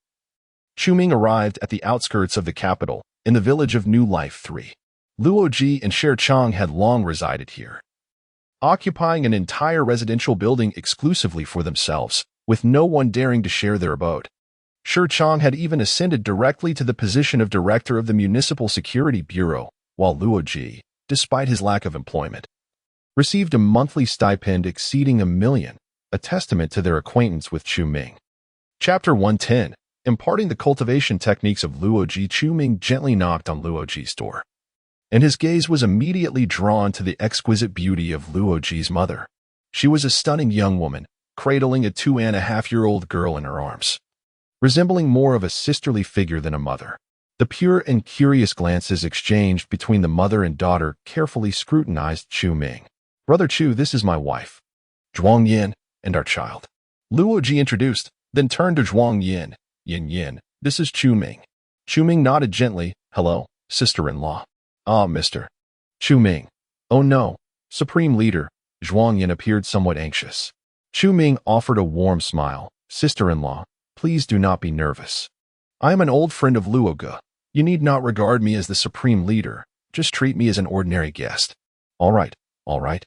A: Chu Ming arrived at the outskirts of the capital, in the village of New Life 3. Luo Ji and Sher Chang had long resided here, occupying an entire residential building exclusively for themselves, with no one daring to share their abode. Sher Chang had even ascended directly to the position of director of the Municipal Security Bureau, while Luo Ji, despite his lack of employment, received a monthly stipend exceeding $1 million, a testament to their acquaintance with Chu Ming. Chapter 110. Imparting the cultivation techniques of Luo Ji. Chu Ming gently knocked on Luo Ji's door, and his gaze was immediately drawn to the exquisite beauty of Luo Ji's mother. She was a stunning young woman, cradling a 2.5-year-old girl in her arms, resembling more of a sisterly figure than a mother. The pure and curious glances exchanged between the mother and daughter carefully scrutinized Chu Ming. Brother Chu, this is my wife, Zhuang Yin, and our child. Luo Ji introduced, then turned to Zhuang Yin. Yin Yin, this is Chu Ming. Chu Ming nodded gently. Hello, sister-in-law. Ah, Mr. Chu Ming. Oh no, Supreme Leader. Zhuang Yin appeared somewhat anxious. Chu Ming offered a warm smile. Sister-in-law, please do not be nervous. I am an old friend of Luo Ge. You need not regard me as the Supreme Leader. Just treat me as an ordinary guest. All right, all right.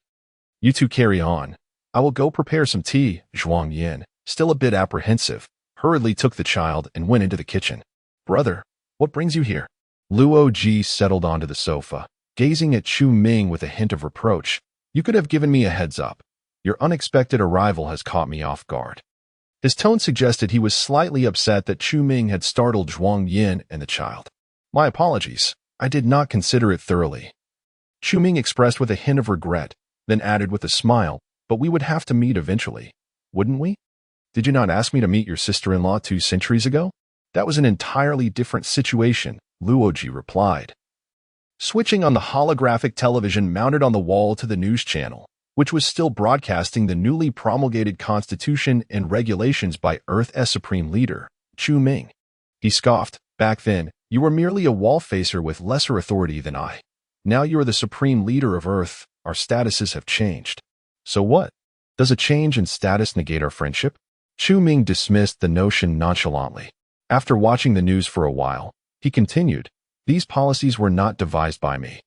A: You two carry on. I will go prepare some tea. Zhuang Yin, still a bit apprehensive, hurriedly took the child and went into the kitchen. Brother, what brings you here? Luo Ji settled onto the sofa, gazing at Chu Ming with a hint of reproach. You could have given me a heads up. Your unexpected arrival has caught me off guard. His tone suggested he was slightly upset that Chu Ming had startled Zhuang Yin and the child. My apologies. I did not consider it thoroughly. Chu Ming expressed with a hint of regret, then added with a smile, but we would have to meet eventually, wouldn't we? Did you not ask me to meet your sister-in-law 2 centuries ago? That was an entirely different situation, Luo Ji replied. Switching on the holographic television mounted on the wall to the news channel, which was still broadcasting the newly promulgated constitution and regulations by Earth's Supreme Leader, Chu Ming. He scoffed. Back then, you were merely a wall-facer with lesser authority than I. Now you are the Supreme Leader of Earth. Our statuses have changed. So what? Does a change in status negate our friendship? Chu Ming dismissed the notion nonchalantly. After watching the news for a while, he continued, these policies were not devised by me.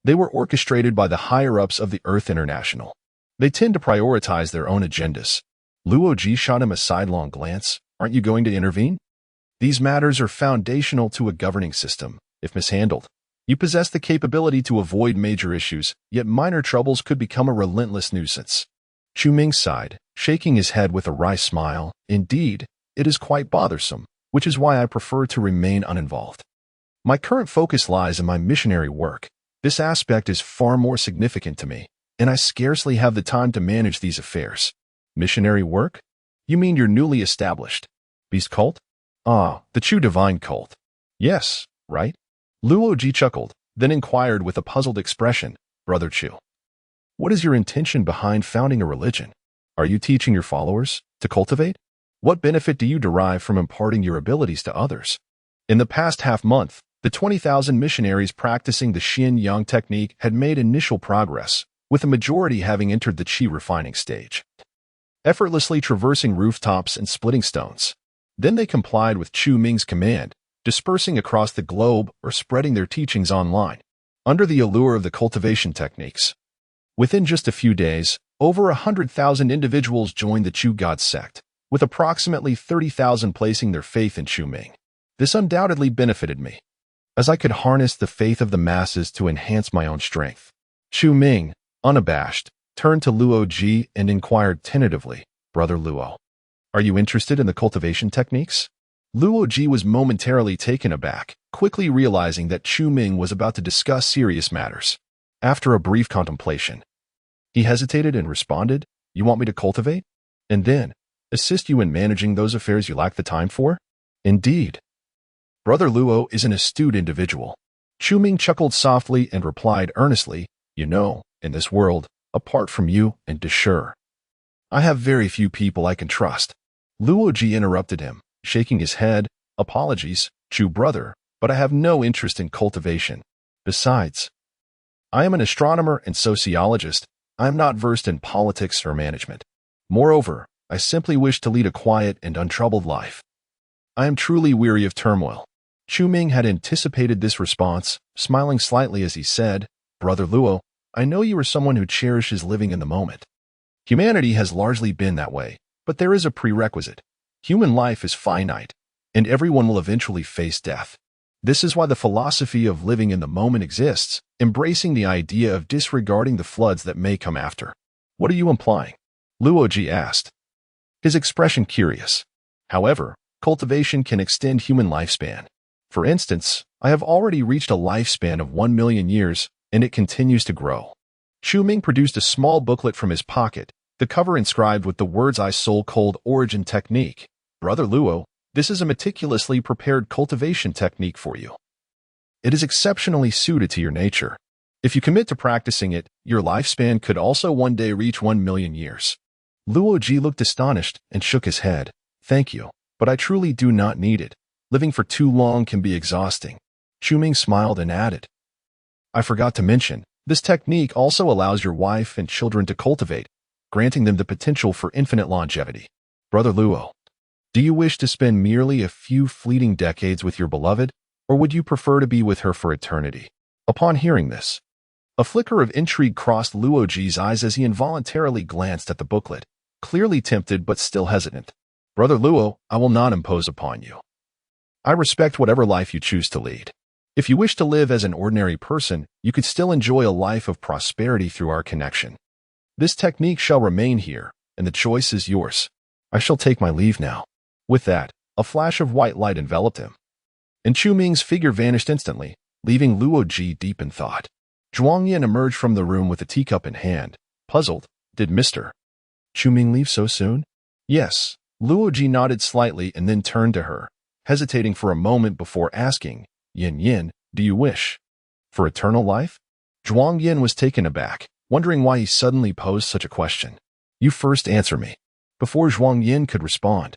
A: They were orchestrated by the higher-ups of the Earth International. They tend to prioritize their own agendas. Luo Ji shot him a sidelong glance. Aren't you going to intervene? These matters are foundational to a governing system, if mishandled. You possess the capability to avoid major issues, yet minor troubles could become a relentless nuisance. Chu Ming sighed, shaking his head with a wry smile. Indeed, it is quite bothersome, which is why I prefer to remain uninvolved. My current focus lies in my missionary work. This aspect is far more significant to me, and I scarcely have the time to manage these affairs. Missionary work? You mean your newly established beast cult? Ah, the Chu Divine Cult. Yes, right? Luo Ji chuckled, then inquired with a puzzled expression, Brother Chu, what is your intention behind founding a religion? Are you teaching your followers to cultivate? What benefit do you derive from imparting your abilities to others? In the past half-month, the 20,000 missionaries practicing the Xin Yang technique had made initial progress, with the majority having entered the Qi refining stage, effortlessly traversing rooftops and splitting stones. Then they complied with Chu Ming's command, dispersing across the globe or spreading their teachings online, under the allure of the cultivation techniques. Within just a few days, over 100,000 individuals joined the Chu God sect, with approximately 30,000 placing their faith in Chu Ming. This undoubtedly benefited me, as I could harness the faith of the masses to enhance my own strength. Chu Ming, unabashed, turned to Luo Ji and inquired tentatively, Brother Luo, are you interested in the cultivation techniques? Luo Ji was momentarily taken aback, quickly realizing that Chu Ming was about to discuss serious matters. After a brief contemplation, he hesitated and responded, you want me to cultivate? And then, assist you in managing those affairs you lack the time for? Indeed. Brother Luo is an astute individual. Chu Ming chuckled softly and replied earnestly, you know, in this world, apart from you and Deshur, I have very few people I can trust. Luo Ji interrupted him, shaking his head, apologies, Chu brother, but I have no interest in cultivation. Besides, I am an astronomer and sociologist. I am not versed in politics or management. Moreover, I simply wish to lead a quiet and untroubled life. I am truly weary of turmoil. Chu Ming had anticipated this response, smiling slightly as he said, Brother Luo, I know you are someone who cherishes living in the moment. Humanity has largely been that way, but there is a prerequisite. Human life is finite, and everyone will eventually face death. This is why the philosophy of living in the moment exists, embracing the idea of disregarding the floods that may come after. What are you implying? Luo Ji asked, his expression curious. However, cultivation can extend human lifespan. For instance, I have already reached a lifespan of 1 million years, and it continues to grow. Chu Ming produced a small booklet from his pocket, the cover inscribed with the words I soul cold origin technique. Brother Luo, this is a meticulously prepared cultivation technique for you. It is exceptionally suited to your nature. If you commit to practicing it, your lifespan could also one day reach 1 million years. Luoji looked astonished and shook his head. Thank you, but I truly do not need it. Living for too long can be exhausting. Chuming smiled and added, I forgot to mention, this technique also allows your wife and children to cultivate, granting them the potential for infinite longevity. Brother Luo, do you wish to spend merely a few fleeting decades with your beloved, or would you prefer to be with her for eternity? Upon hearing this, a flicker of intrigue crossed Luoji's eyes as he involuntarily glanced at the booklet, clearly tempted but still hesitant. Brother Luo, I will not impose upon you. I respect whatever life you choose to lead. If you wish to live as an ordinary person, you could still enjoy a life of prosperity through our connection. This technique shall remain here, and the choice is yours. I shall take my leave now. With that, a flash of white light enveloped him, and Chu Ming's figure vanished instantly, leaving Luoji deep in thought. Zhuang Yin emerged from the room with a teacup in hand. Puzzled, did Mr. Chu Ming leave so soon? Yes. Luoji nodded slightly and then turned to her, hesitating for a moment before asking, Yin Yin, do you wish for eternal life? Zhuang Yin was taken aback, wondering why he suddenly posed such a question. You first answer me. Before Zhuang Yin could respond,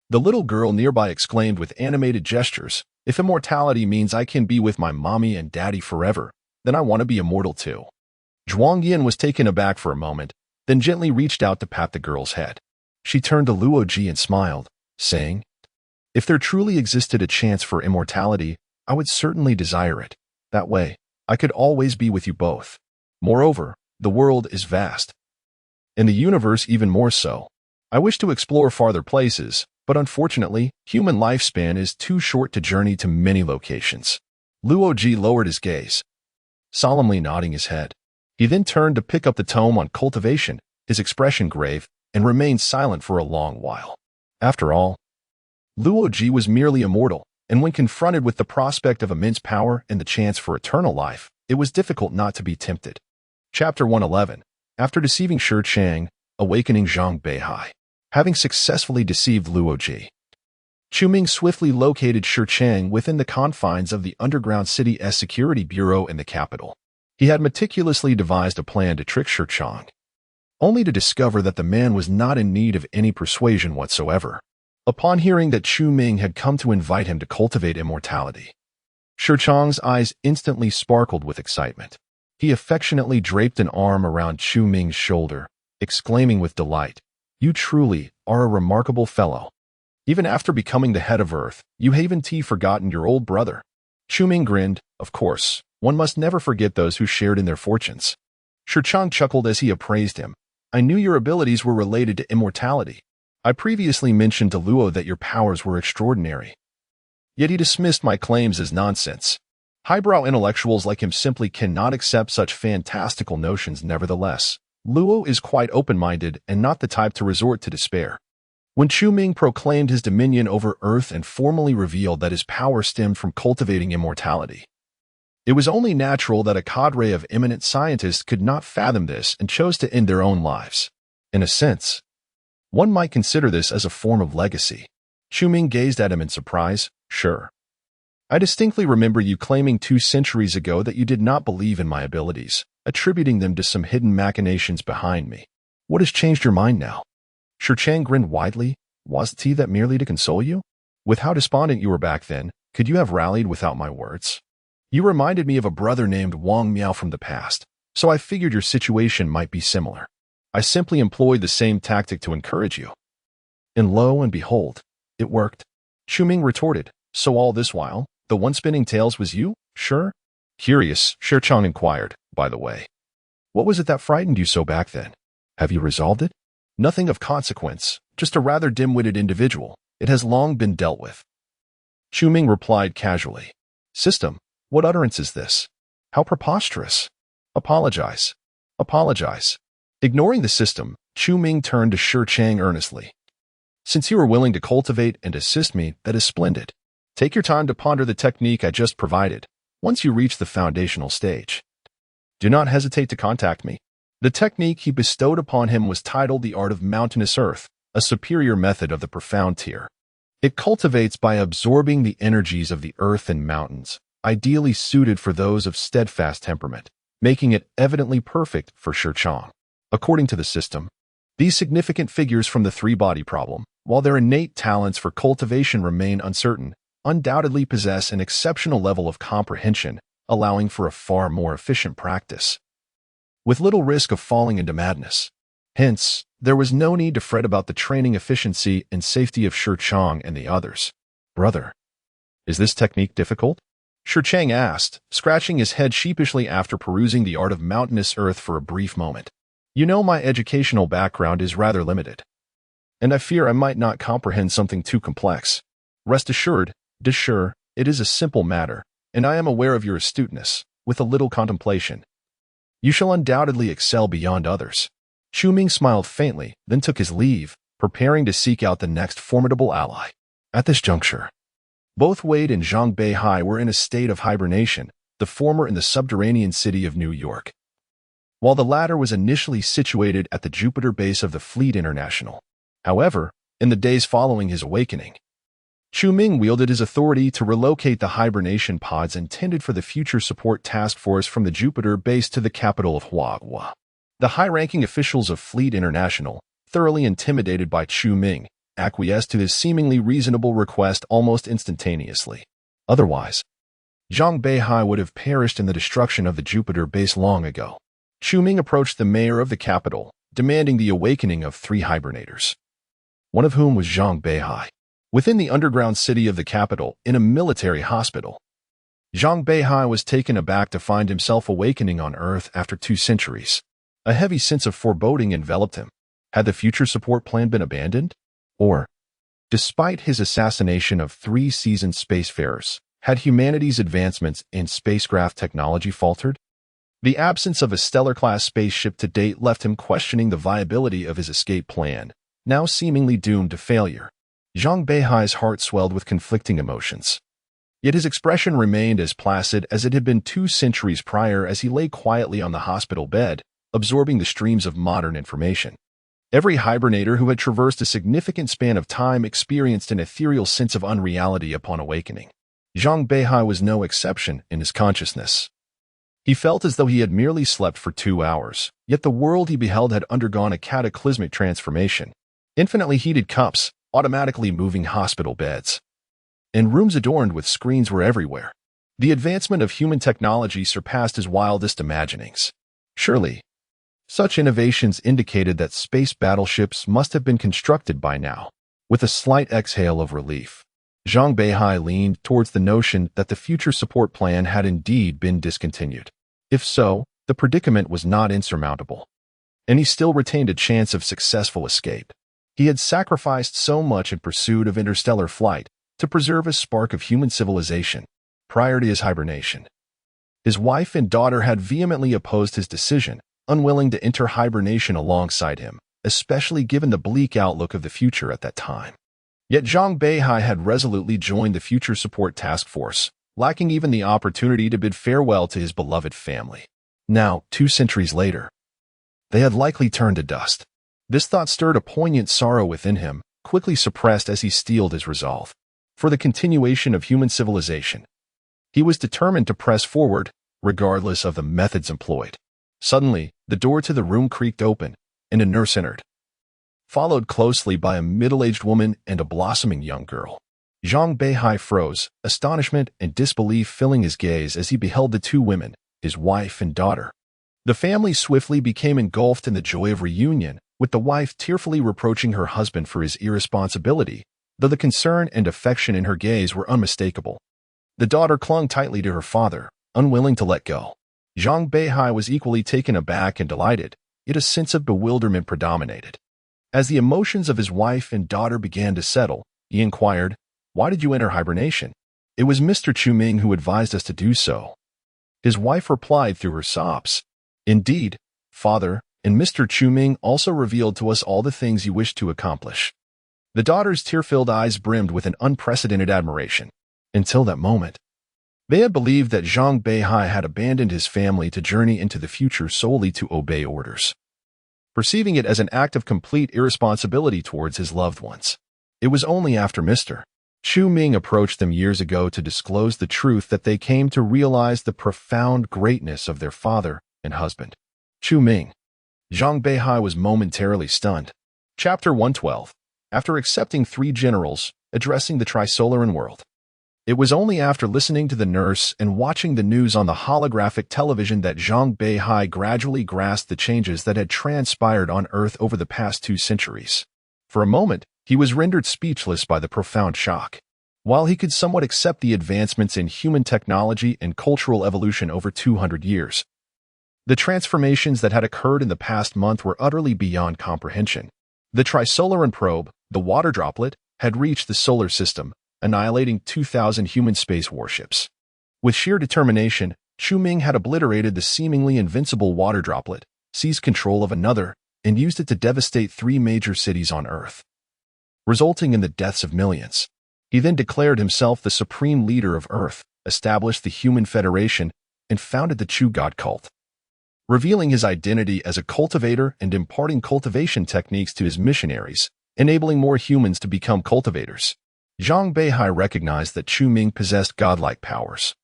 A: the little girl nearby exclaimed with animated gestures, if immortality means I can be with my mommy and daddy forever, then I want to be immortal too. Zhuang Yin was taken aback for a moment, then gently reached out to pat the girl's head. She turned to Luoji and smiled, saying, if there truly existed a chance for immortality, I would certainly desire it. That way, I could always be with you both. Moreover, the world is vast, and the universe even more so. I wish to explore farther places, but unfortunately, human lifespan is too short to journey to many locations. Luoji lowered his gaze, solemnly nodding his head. He then turned to pick up the tome on cultivation, his expression grave, and remained silent for a long while. After all, Luoji was merely immortal, and when confronted with the prospect of immense power and the chance for eternal life, it was difficult not to be tempted. Chapter 111. After deceiving Shi Chang, awakening Zhang Beihai. Having successfully deceived Luoji, Chu Ming swiftly located Shi Chang within the confines of the underground city's security bureau in the capital. He had meticulously devised a plan to trick Shi Chang, only to discover that the man was not in need of any persuasion whatsoever. Upon hearing that Chu Ming had come to invite him to cultivate immortality, Shi Chang's eyes instantly sparkled with excitement. He affectionately draped an arm around Chu Ming's shoulder, exclaiming with delight, you truly are a remarkable fellow. Even after becoming the head of Earth, you haven't forgotten your old brother. Chu Ming grinned. Of course, one must never forget those who shared in their fortunes. Shi Chang chuckled as he appraised him. I knew your abilities were related to immortality. I previously mentioned to Luo that your powers were extraordinary. Yet he dismissed my claims as nonsense. Highbrow intellectuals like him simply cannot accept such fantastical notions. Nevertheless, Luo is quite open-minded and not the type to resort to despair. When Chu Ming proclaimed his dominion over Earth and formally revealed that his power stemmed from cultivating immortality, it was only natural that a cadre of eminent scientists could not fathom this and chose to end their own lives. In a sense, one might consider this as a form of legacy. Chu Ming gazed at him in surprise. Sure. I distinctly remember you claiming 2 centuries ago that you did not believe in my abilities, attributing them to some hidden machinations behind me. What has changed your mind now? Shi Chang grinned widely. Was it that merely to console you? With how despondent you were back then, could you have rallied without my words? You reminded me of a brother named Wang Miao from the past, so I figured your situation might be similar. I simply employed the same tactic to encourage you. And lo and behold, it worked. Chu Ming retorted, so all this while, the one spinning tales was you? Sure? Curious, Shi Chang inquired, by the way. What was it that frightened you so back then? Have you resolved it? Nothing of consequence, just a rather dim-witted individual. It has long been dealt with. Chu Ming replied casually. System, what utterance is this? How preposterous. Apologize. Apologize. Ignoring the system, Chu Ming turned to Shi Chang earnestly. Since you are willing to cultivate and assist me, that is splendid. Take your time to ponder the technique I just provided. Once you reach the foundational stage, do not hesitate to contact me. The technique he bestowed upon him was titled the Art of Mountainous Earth, a superior method of the profound tier. It cultivates by absorbing the energies of the earth and mountains, ideally suited for those of steadfast temperament. making it evidently perfect for Shi Chang. According to the system, these significant figures from the three-body problem, while their innate talents for cultivation remain uncertain, undoubtedly possess an exceptional level of comprehension, allowing for a far more efficient practice, with little risk of falling into madness. Hence, there was no need to fret about the training efficiency and safety of Shi Chang and the others. Brother, is this technique difficult? Shi Chang asked, scratching his head sheepishly after perusing the art of mountainous earth for a brief moment. You know, my educational background is rather limited, and I fear I might not comprehend something too complex. Rest assured, Deshur, it is a simple matter, and I am aware of your astuteness. With a little contemplation, you shall undoubtedly excel beyond others. Chu Ming smiled faintly, then took his leave, preparing to seek out the next formidable ally. At this juncture, both Wade and Zhang Beihai were in a state of hibernation, the former in the subterranean city of New York, while the latter was initially situated at the Jupiter base of the Fleet International. However, in the days following his awakening, Chu Ming wielded his authority to relocate the hibernation pods intended for the Future Support Task Force from the Jupiter base to the capital of Huahua. The high-ranking officials of Fleet International, thoroughly intimidated by Chu Ming, acquiesced to his seemingly reasonable request almost instantaneously. Otherwise, Zhang Beihai would have perished in the destruction of the Jupiter base long ago. Chu Ming approached the mayor of the capital, demanding the awakening of 3 hibernators, one of whom was Zhang Beihai. Within the underground city of the capital, in a military hospital, Zhang Beihai was taken aback to find himself awakening on Earth after 2 centuries. A heavy sense of foreboding enveloped him. Had the future support plan been abandoned? Or, despite his assassination of 3 seasoned spacefarers, had humanity's advancements in spacecraft technology faltered? The absence of a stellar-class spaceship to date left him questioning the viability of his escape plan, now seemingly doomed to failure. Zhang Beihai's heart swelled with conflicting emotions. Yet his expression remained as placid as it had been 2 centuries prior as he lay quietly on the hospital bed, absorbing the streams of modern information. Every hibernator who had traversed a significant span of time experienced an ethereal sense of unreality upon awakening. Zhang Beihai was no exception in his consciousness. He felt as though he had merely slept for 2 hours, yet the world he beheld had undergone a cataclysmic transformation. Infinitely heated cups, automatically moving hospital beds, and rooms adorned with screens were everywhere. The advancement of human technology surpassed his wildest imaginings. Surely, such innovations indicated that space battleships must have been constructed by now. With a slight exhale of relief, Zhang Beihai leaned towards the notion that the future support plan had indeed been discontinued. If so, the predicament was not insurmountable, and he still retained a chance of successful escape. He had sacrificed so much in pursuit of interstellar flight to preserve a spark of human civilization prior to his hibernation. His wife and daughter had vehemently opposed his decision, unwilling to enter hibernation alongside him, especially given the bleak outlook of the future at that time. Yet Zhang Beihai had resolutely joined the Future Support Task Force, lacking even the opportunity to bid farewell to his beloved family. Now, 2 centuries later, they had likely turned to dust. This thought stirred a poignant sorrow within him, quickly suppressed as he steeled his resolve for the continuation of human civilization. He was determined to press forward, regardless of the methods employed. Suddenly, the door to the room creaked open, and a nurse entered, followed closely by a middle-aged woman and a blossoming young girl. Zhang Beihai froze, astonishment and disbelief filling his gaze as he beheld the 2 women, his wife and daughter. The family swiftly became engulfed in the joy of reunion, with the wife tearfully reproaching her husband for his irresponsibility, though the concern and affection in her gaze were unmistakable. The daughter clung tightly to her father, unwilling to let go. Zhang Beihai was equally taken aback and delighted, yet a sense of bewilderment predominated. As the emotions of his wife and daughter began to settle, he inquired, "Why did you enter hibernation?" "It was Mr. Chu Ming who advised us to do so," his wife replied through her sobs. "Indeed, father, and Mr. Chu Ming also revealed to us all the things you wished to accomplish." The daughter's tear-filled eyes brimmed with an unprecedented admiration. Until that moment, they had believed that Zhang Beihai had abandoned his family to journey into the future solely to obey orders, perceiving it as an act of complete irresponsibility towards his loved ones. It was only after Mr. Chu Ming approached them years ago to disclose the truth that they came to realize the profound greatness of their father and husband. Chu Ming. Zhang Beihai was momentarily stunned. Chapter 112. After accepting 3 generals, addressing the Trisolaran world. It was only after listening to the nurse and watching the news on the holographic television that Zhang Beihai gradually grasped the changes that had transpired on Earth over the past 2 centuries. For a moment, he was rendered speechless by the profound shock. While he could somewhat accept the advancements in human technology and cultural evolution over 200 years, the transformations that had occurred in the past month were utterly beyond comprehension. The Trisolaran probe, the water droplet, had reached the solar system, annihilating 2,000 human space warships. With sheer determination, Chu Ming had obliterated the seemingly invincible water droplet, seized control of another, and used it to devastate 3 major cities on Earth, resulting in the deaths of millions. He then declared himself the supreme leader of Earth, established the Human Federation, and founded the Chu God cult. Revealing his identity as a cultivator and imparting cultivation techniques to his missionaries, enabling more humans to become cultivators. Zhang Beihai recognized that Chu Ming possessed godlike powers.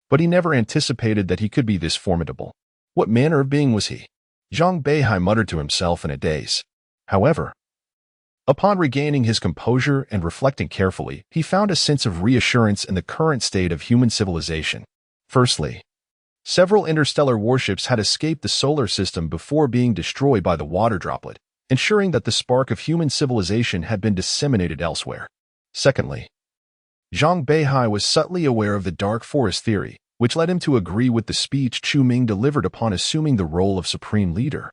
A: But he never anticipated that he could be this formidable. What manner of being was he? Zhang Beihai muttered to himself in a daze. However, upon regaining his composure and reflecting carefully, he found a sense of reassurance in the current state of human civilization. Firstly, several interstellar warships had escaped the solar system before being destroyed by the water droplet, ensuring that the spark of human civilization had been disseminated elsewhere. Secondly, Zhang Beihai was subtly aware of the dark forest theory, which led him to agree with the speech Chu Ming delivered upon assuming the role of supreme leader.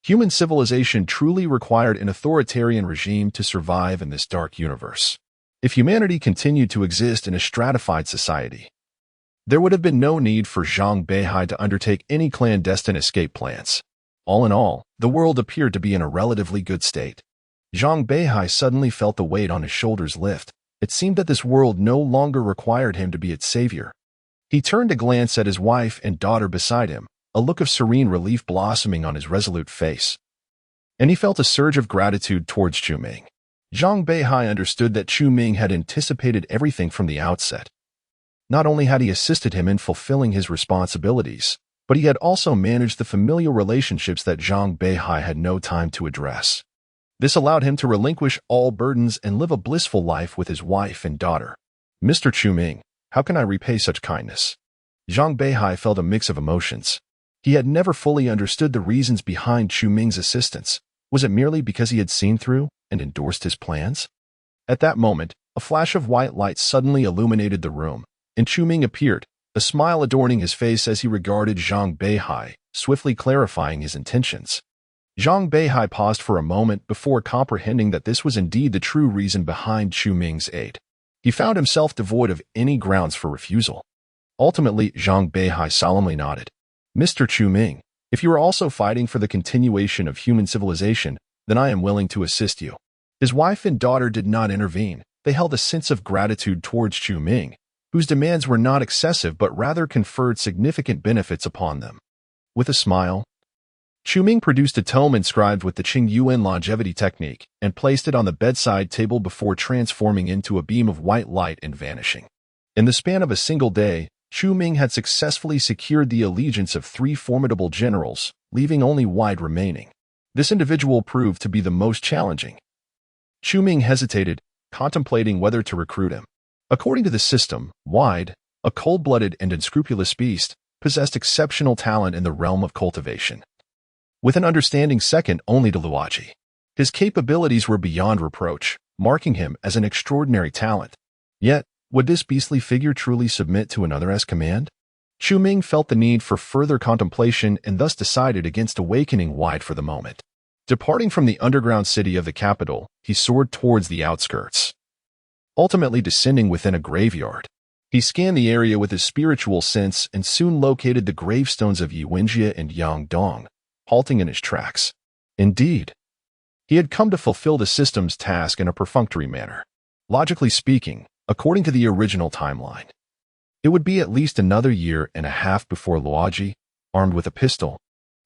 A: Human civilization truly required an authoritarian regime to survive in this dark universe. If humanity continued to exist in a stratified society, there would have been no need for Zhang Beihai to undertake any clandestine escape plans. All in all, the world appeared to be in a relatively good state. Zhang Beihai suddenly felt the weight on his shoulders lift. It seemed that this world no longer required him to be its savior. He turned to glance at his wife and daughter beside him, a look of serene relief blossoming on his resolute face. And he felt a surge of gratitude towards Chu Ming. Zhang Beihai understood that Chu Ming had anticipated everything from the outset. Not only had he assisted him in fulfilling his responsibilities, but he had also managed the familial relationships that Zhang Beihai had no time to address. This allowed him to relinquish all burdens and live a blissful life with his wife and daughter. Mr. Chu Ming, how can I repay such kindness? Zhang Beihai felt a mix of emotions. He had never fully understood the reasons behind Chu Ming's assistance. Was it merely because he had seen through and endorsed his plans? At that moment, a flash of white light suddenly illuminated the room, and Chu Ming appeared, a smile adorning his face as he regarded Zhang Beihai, swiftly clarifying his intentions. Zhang Beihai paused for a moment before comprehending that this was indeed the true reason behind Chu Ming's aid. He found himself devoid of any grounds for refusal. Ultimately, Zhang Beihai solemnly nodded. Mr. Chu Ming, if you are also fighting for the continuation of human civilization, then I am willing to assist you. His wife and daughter did not intervene. They held a sense of gratitude towards Chu Ming, whose demands were not excessive but rather conferred significant benefits upon them. With a smile, Chu Ming produced a tome inscribed with the Qing Yuan longevity technique and placed it on the bedside table before transforming into a beam of white light and vanishing. In the span of a single day, Chu Ming had successfully secured the allegiance of 3 formidable generals, leaving only Wide remaining. This individual proved to be the most challenging. Chu Ming hesitated, contemplating whether to recruit him. According to the system, Wide, a cold-blooded and unscrupulous beast, possessed exceptional talent in the realm of cultivation, with an understanding second only to Luoji. His capabilities were beyond reproach, marking him as an extraordinary talent. Yet, would this beastly figure truly submit to another's command? Chu Ming felt the need for further contemplation and thus decided against awakening Wide for the moment. Departing from the underground city of the capital, he soared towards the outskirts, ultimately descending within a graveyard. He scanned the area with his spiritual sense and soon located the gravestones of Yi Wenjie and Yang Dong, halting in his tracks. Indeed, he had come to fulfill the system's task in a perfunctory manner. Logically speaking, according to the original timeline, it would be at least another year and a half before Luoji, armed with a pistol,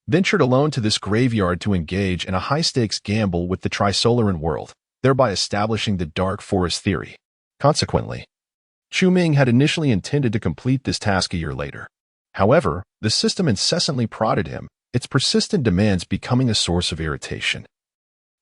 A: ventured alone to this graveyard to engage in a high-stakes gamble with the Trisolaran world, thereby establishing the dark forest theory. Consequently, Chu Ming had initially intended to complete this task a year later. However, the system incessantly prodded him, its persistent demands becoming a source of irritation,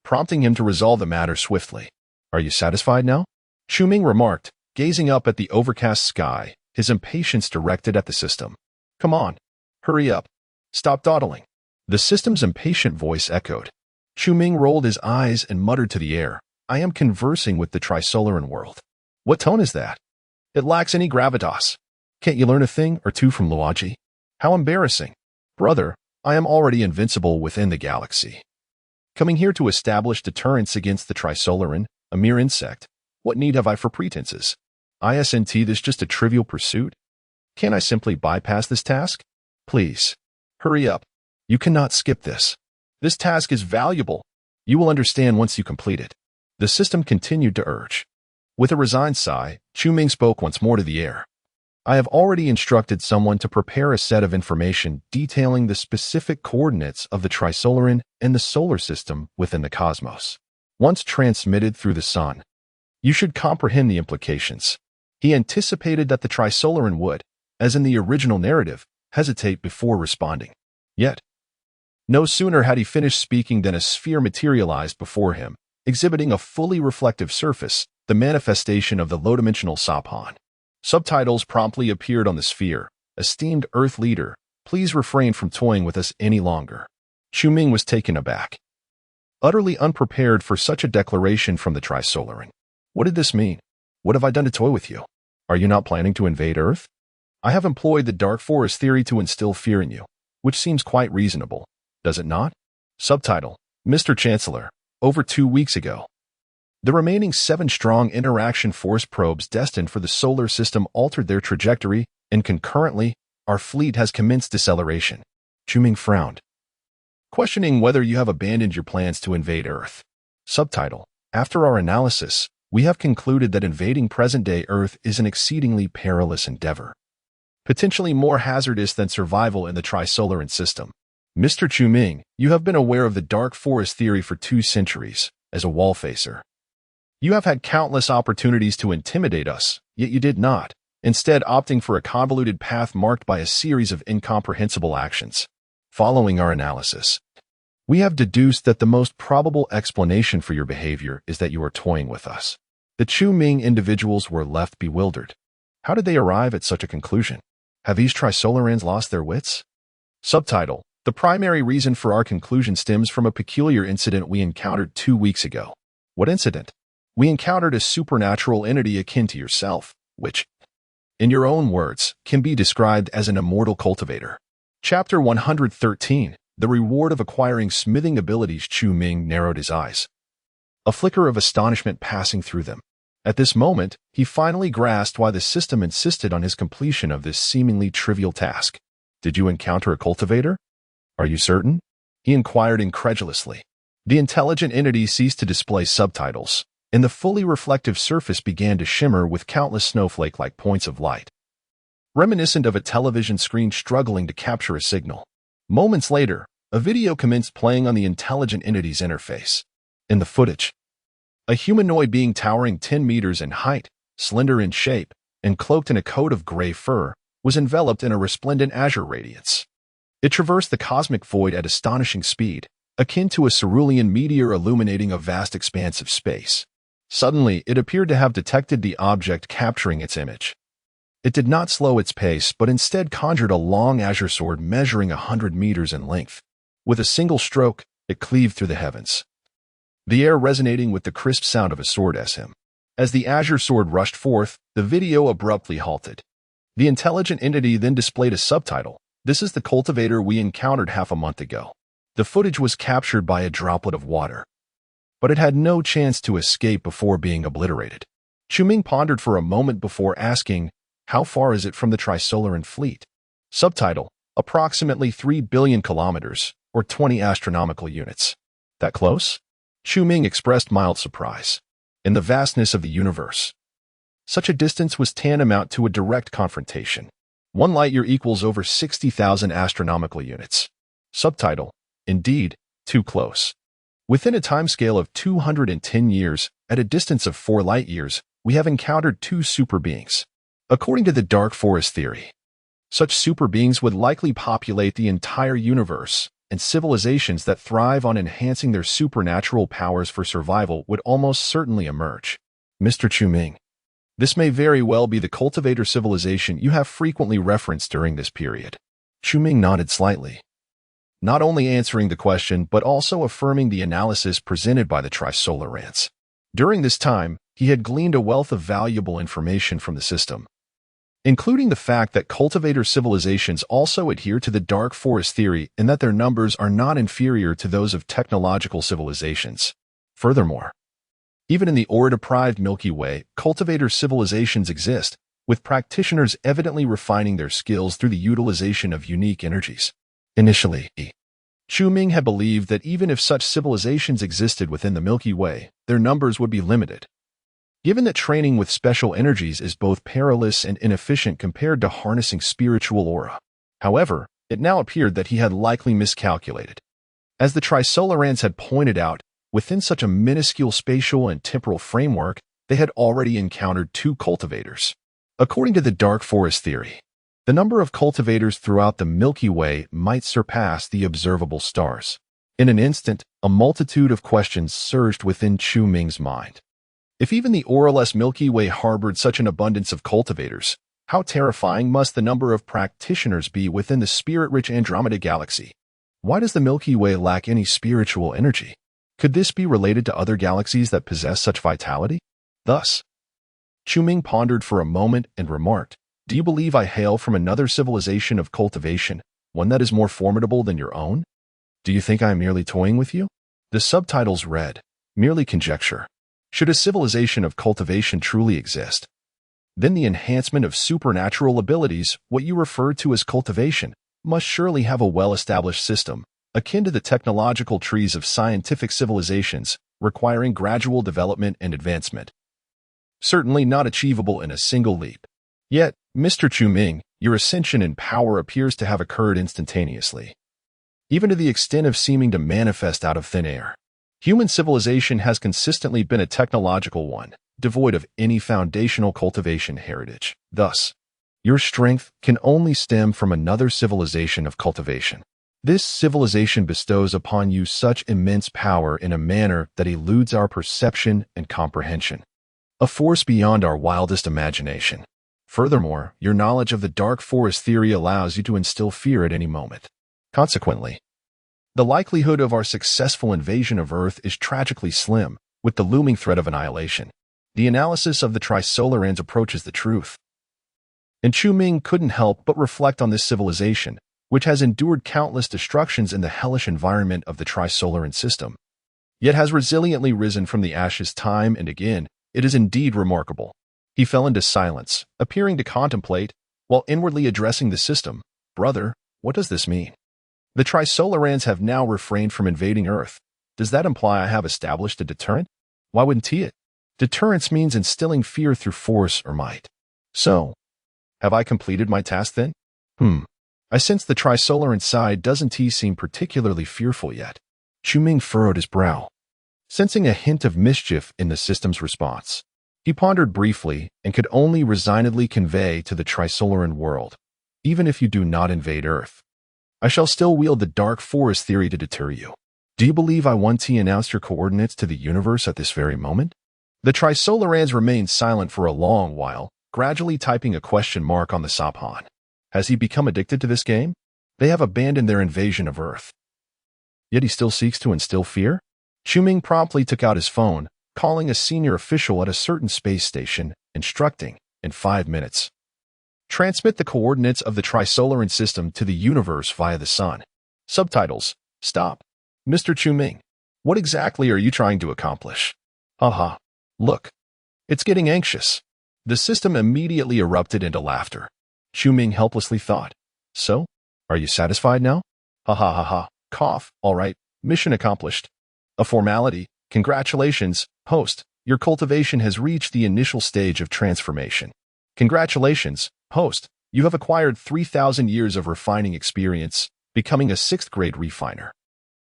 A: prompting him to resolve the matter swiftly. "Are you satisfied now?" Chu-Ming remarked, gazing up at the overcast sky, his impatience directed at the system. "Come on. Hurry up. Stop dawdling." The system's impatient voice echoed. Chu-Ming rolled his eyes and muttered to the air, "I am conversing with the Trisolaran world. What tone is that? It lacks any gravitas. Can't you learn a thing or two from Luigi? How embarrassing. Brother, I am already invincible within the galaxy. Coming here to establish deterrence against the Trisolaran, a mere insect, what need have I for pretenses? Isn't this just a trivial pursuit? Can't I simply bypass this task? Please, hurry up. You cannot skip this. This task is valuable. You will understand once you complete it." The system continued to urge. With a resigned sigh, Chu-Ming spoke once more to the air. "I have already instructed someone to prepare a set of information detailing the specific coordinates of the Trisolaran and the solar system within the cosmos. Once transmitted through the sun, you should comprehend the implications." He anticipated that the Trisolaran would, as in the original narrative, hesitate before responding. Yet, no sooner had he finished speaking than a sphere materialized before him, exhibiting a fully reflective surface, the manifestation of the low-dimensional Saphan. Subtitles promptly appeared on the sphere. "Esteemed Earth leader, please refrain from toying with us any longer." Chu-Ming was taken aback, utterly unprepared for such a declaration from the Trisolaran. What did this mean? What have I done to toy with you? Are you not planning to invade Earth? I have employed the Dark Forest theory to instill fear in you, which seems quite reasonable, does it not? Subtitle: Mr. Chancellor, over 2 weeks ago, the remaining 7-strong interaction force probes destined for the solar system altered their trajectory, and concurrently, our fleet has commenced deceleration. Chu-Ming frowned, questioning whether you have abandoned your plans to invade Earth. Subtitle: After our analysis, we have concluded that invading present-day Earth is an exceedingly perilous endeavor, potentially more hazardous than survival in the Trisolaran system. Mr. Chu-Ming, you have been aware of the Dark Forest theory for 2 centuries, as a wall-facer. You have had countless opportunities to intimidate us, yet you did not, instead opting for a convoluted path marked by a series of incomprehensible actions. Following our analysis, we have deduced that the most probable explanation for your behavior is that you are toying with us. The Chu-Ming individuals were left bewildered. How did they arrive at such a conclusion? Have these Trisolarans lost their wits? Subtitle: The primary reason for our conclusion stems from a peculiar incident we encountered 2 weeks ago. What incident? We encountered a supernatural entity akin to yourself, which, in your own words, can be described as an immortal cultivator. Chapter 113, The Reward of Acquiring Smithing Abilities. Chu-Ming narrowed his eyes, a flicker of astonishment passing through them. At this moment, he finally grasped why the system insisted on his completion of this seemingly trivial task. Did you encounter a cultivator? Are you certain? He inquired incredulously. The intelligent entity ceased to display subtitles, and the fully reflective surface began to shimmer with countless snowflake-like points of light, reminiscent of a television screen struggling to capture a signal. Moments later, a video commenced playing on the intelligent entity's interface. In the footage, a humanoid being towering 10 meters in height, slender in shape, and cloaked in a coat of gray fur, was enveloped in a resplendent azure radiance. It traversed the cosmic void at astonishing speed, akin to a cerulean meteor illuminating a vast expanse of space. Suddenly, it appeared to have detected the object capturing its image. It did not slow its pace, but instead conjured a long azure sword measuring 100 meters in length. With a single stroke, it cleaved through the heavens, the air resonating with the crisp sound of a sword him. As the azure sword rushed forth, the video abruptly halted. The intelligent entity then displayed a subtitle: This is the cultivator we encountered half a month ago. The footage was captured by a droplet of water, but it had no chance to escape before being obliterated. Chu-Ming pondered for a moment before asking, how far is it from the Trisolaran fleet? Subtitle: Approximately 3 billion kilometers, or 20 astronomical units. That close? Chu-Ming expressed mild surprise. In the vastness of the universe, such a distance was tantamount to a direct confrontation. 1 light-year equals over 60,000 astronomical units. Subtitle: Indeed, too close. Within a timescale of 210 years, at a distance of 4 light-years, we have encountered 2 super beings. According to the Dark Forest theory, Such super beings would likely populate the entire universe, and civilizations that thrive on enhancing their supernatural powers for survival would almost certainly emerge. Mr. Chu-Ming, this may very well be the cultivator civilization you have frequently referenced during this period. Chu-Ming nodded slightly, not only answering the question but also affirming the analysis presented by the Trisolarans. During this time, he had gleaned a wealth of valuable information from the system, including the fact that cultivator civilizations also adhere to the dark forest theory and that their numbers are not inferior to those of technological civilizations. Furthermore, even in the aura-deprived Milky Way, cultivator civilizations exist, with practitioners evidently refining their skills through the utilization of unique energies. Initially, Chu-Ming had believed that even if such civilizations existed within the Milky Way, their numbers would be limited. Given that training with special energies is both perilous and inefficient compared to harnessing spiritual aura. However, it now appeared that he had likely miscalculated. As the Trisolarans had pointed out, within such a minuscule spatial and temporal framework, they had already encountered 2 cultivators. According to the dark forest theory, the number of cultivators throughout the Milky Way might surpass the observable stars. In an instant, a multitude of questions surged within Chu-Ming's mind. If even the auraless Milky Way harbored such an abundance of cultivators, how terrifying must the number of practitioners be within the spirit-rich Andromeda galaxy? Why does the Milky Way lack any spiritual energy? Could this be related to other galaxies that possess such vitality? Thus, Chu-Ming pondered for a moment and remarked, "Do you believe I hail from another civilization of cultivation, one that is more formidable than your own? Do you think I am merely toying with you?" The subtitles read, "Merely conjecture. Should a civilization of cultivation truly exist, then the enhancement of supernatural abilities, what you refer to as cultivation, must surely have a well-established system, akin to the technological trees of scientific civilizations, requiring gradual development and advancement. Certainly not achievable in a single leap. Yet, Mr. Chu-Ming, your ascension in power appears to have occurred instantaneously, even to the extent of seeming to manifest out of thin air. Human civilization has consistently been a technological one, devoid of any foundational cultivation heritage. Thus, your strength can only stem from another civilization of cultivation. This civilization bestows upon you such immense power in a manner that eludes our perception and comprehension, a force beyond our wildest imagination. Furthermore, your knowledge of the dark forest theory allows you to instill fear at any moment. Consequently, the likelihood of our successful invasion of Earth is tragically slim, with the looming threat of annihilation. The analysis of the Trisolarans approaches the truth. And Chu-Ming couldn't help but reflect on this civilization, which has endured countless destructions in the hellish environment of the Trisolaran system, yet has resiliently risen from the ashes time and again. It is indeed remarkable. He fell into silence, appearing to contemplate, while inwardly addressing the system. Brother, what does this mean? The Trisolarans have now refrained from invading Earth. Does that imply I have established a deterrent? Why wouldn't he? Deterrence means instilling fear through force or might. So, have I completed my task then? I sense the Trisolaran side doesn't seem particularly fearful yet. Chu-Ming furrowed his brow, sensing a hint of mischief in the system's response. He pondered briefly and could only resignedly convey to the Trisolaran world, even if you do not invade Earth, I shall still wield the dark forest theory to deter you. Do you believe I once announced your coordinates to the universe at this very moment? The Trisolarans remained silent for a long while, gradually typing a question mark on the saphan. Has he become addicted to this game? They have abandoned their invasion of Earth, yet he still seeks to instill fear? Chu-Ming promptly took out his phone, calling a senior official at a certain space station, instructing, in 5 minutes, transmit the coordinates of the Trisolaran system to the universe via the sun. Subtitles. Stop. Mr. Chu-Ming, what exactly are you trying to accomplish? Haha. Look. It's getting anxious. The system immediately erupted into laughter. Chu-Ming helplessly thought. So? Are you satisfied now? Ha ha ha ha. Cough. All right. Mission accomplished. A formality. Congratulations, host. Your cultivation has reached the initial stage of transformation. Congratulations, host. You have acquired 3,000 years of refining experience, becoming a 6th-grade refiner.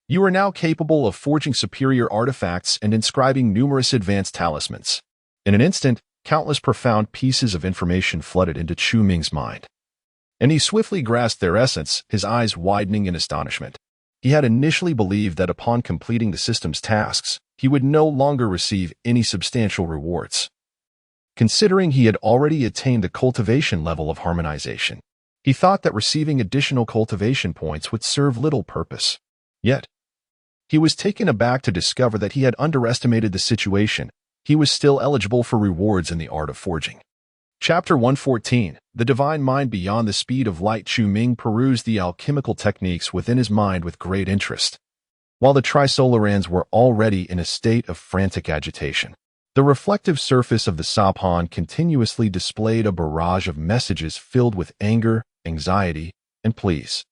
A: You are now capable of forging superior artifacts and inscribing numerous advanced talismans. In an instant, countless profound pieces of information flooded into Chu-Ming's mind. and he swiftly grasped their essence, his eyes widening in astonishment. He had initially believed that upon completing the system's tasks, he would no longer receive any substantial rewards. Considering he had already attained the cultivation level of harmonization, he thought that receiving additional cultivation points would serve little purpose. Yet, he was taken aback to discover that he had underestimated the situation. He was still eligible for rewards in the art of forging. Chapter 114, The Divine Mind Beyond the Speed of Light. Chu Ming perused the alchemical techniques within his mind with great interest, while the Trisolarans were already in a state of frantic agitation. The reflective surface of the Sabhan continuously displayed a barrage of messages filled with anger, anxiety, and pleas.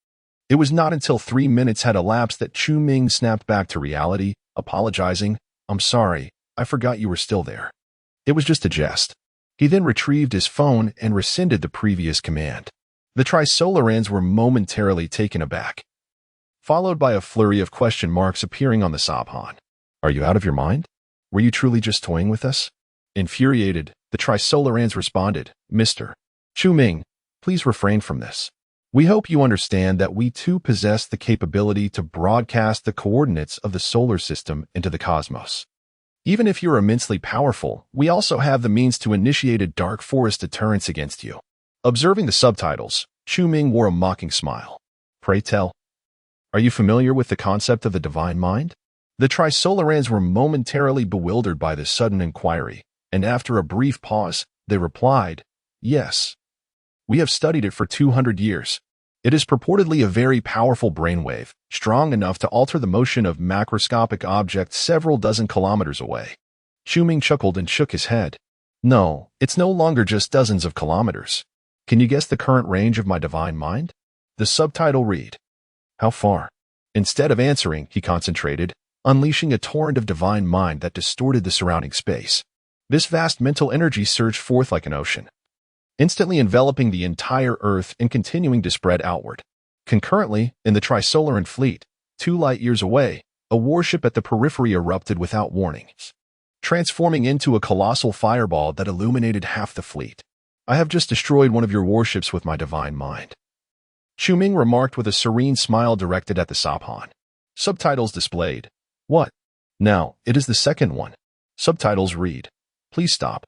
A: It was not until 3 minutes had elapsed that Chu Ming snapped back to reality, apologizing. "I'm sorry, I forgot you were still there. It was just a jest." He then retrieved his phone and rescinded the previous command. The Trisolarans were momentarily taken aback, followed by a flurry of question marks appearing on the Sabhan. "Are you out of your mind? Were you truly just toying with us?" Infuriated, the Trisolarans responded, "Mr. Chu Ming, please refrain from this. We hope you understand that we too possess the capability to broadcast the coordinates of the solar system into the cosmos. Even if you're immensely powerful, we also have the means to initiate a dark forest deterrence against you." Observing the subtitles, Chu Ming wore a mocking smile. "Pray tell, are you familiar with the concept of the divine mind?" The Trisolarans were momentarily bewildered by this sudden inquiry, and after a brief pause, they replied, "Yes. We have studied it for 200 years. It is purportedly a very powerful brainwave, strong enough to alter the motion of macroscopic objects several dozen kilometers away." Chu Ming chuckled and shook his head. "No, it's no longer just dozens of kilometers. Can you guess the current range of my divine mind?" The subtitle read, "How far?" Instead of answering, he concentrated, unleashing a torrent of divine mind that distorted the surrounding space. This vast mental energy surged forth like an ocean, instantly enveloping the entire Earth and continuing to spread outward. Concurrently, in the Trisolaran fleet, 2 light-years away, a warship at the periphery erupted without warning, transforming into a colossal fireball that illuminated half the fleet. "I have just destroyed one of your warships with my divine mind," Chu Ming remarked with a serene smile directed at the Sabhan. Subtitles displayed. "What? Now, it is the second one." Subtitles read, "Please stop."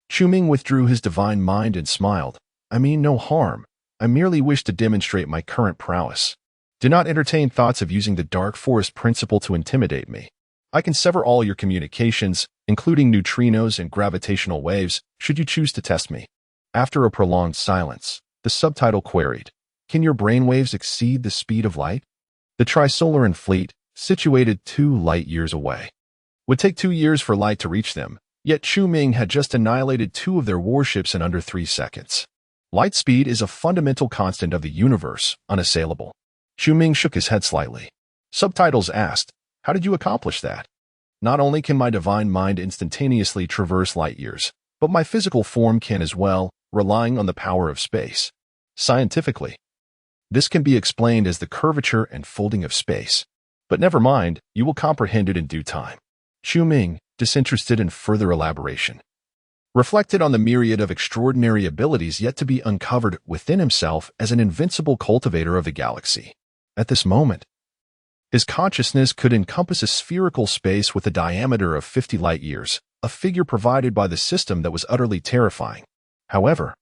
A: Chu Ming withdrew his divine mind and smiled. "I mean no harm. I merely wish to demonstrate my current prowess. Do not entertain thoughts of using the dark forest principle to intimidate me. I can sever all your communications, including neutrinos and gravitational waves, should you choose to test me." After a prolonged silence, the subtitle queried, "Can your brainwaves exceed the speed of light?" The Trisolaran fleet, situated 2 light-years away, would take 2 years for light to reach them, yet Chu Ming had just annihilated 2 of their warships in under 3 seconds. Light speed is a fundamental constant of the universe, unassailable. Chu Ming shook his head slightly. Subtitles asked, "How did you accomplish that?" "Not only can my divine mind instantaneously traverse light-years, but my physical form can as well, relying on the power of space. Scientifically, this can be explained as the curvature and folding of space. But never mind, you will comprehend it in due time." Chu Ming, disinterested in further elaboration, reflected on the myriad of extraordinary abilities yet to be uncovered within himself as an invincible cultivator of the galaxy. At this moment, his consciousness could encompass a spherical space with a diameter of 50 light-years, a figure provided by the system that was utterly terrifying. However,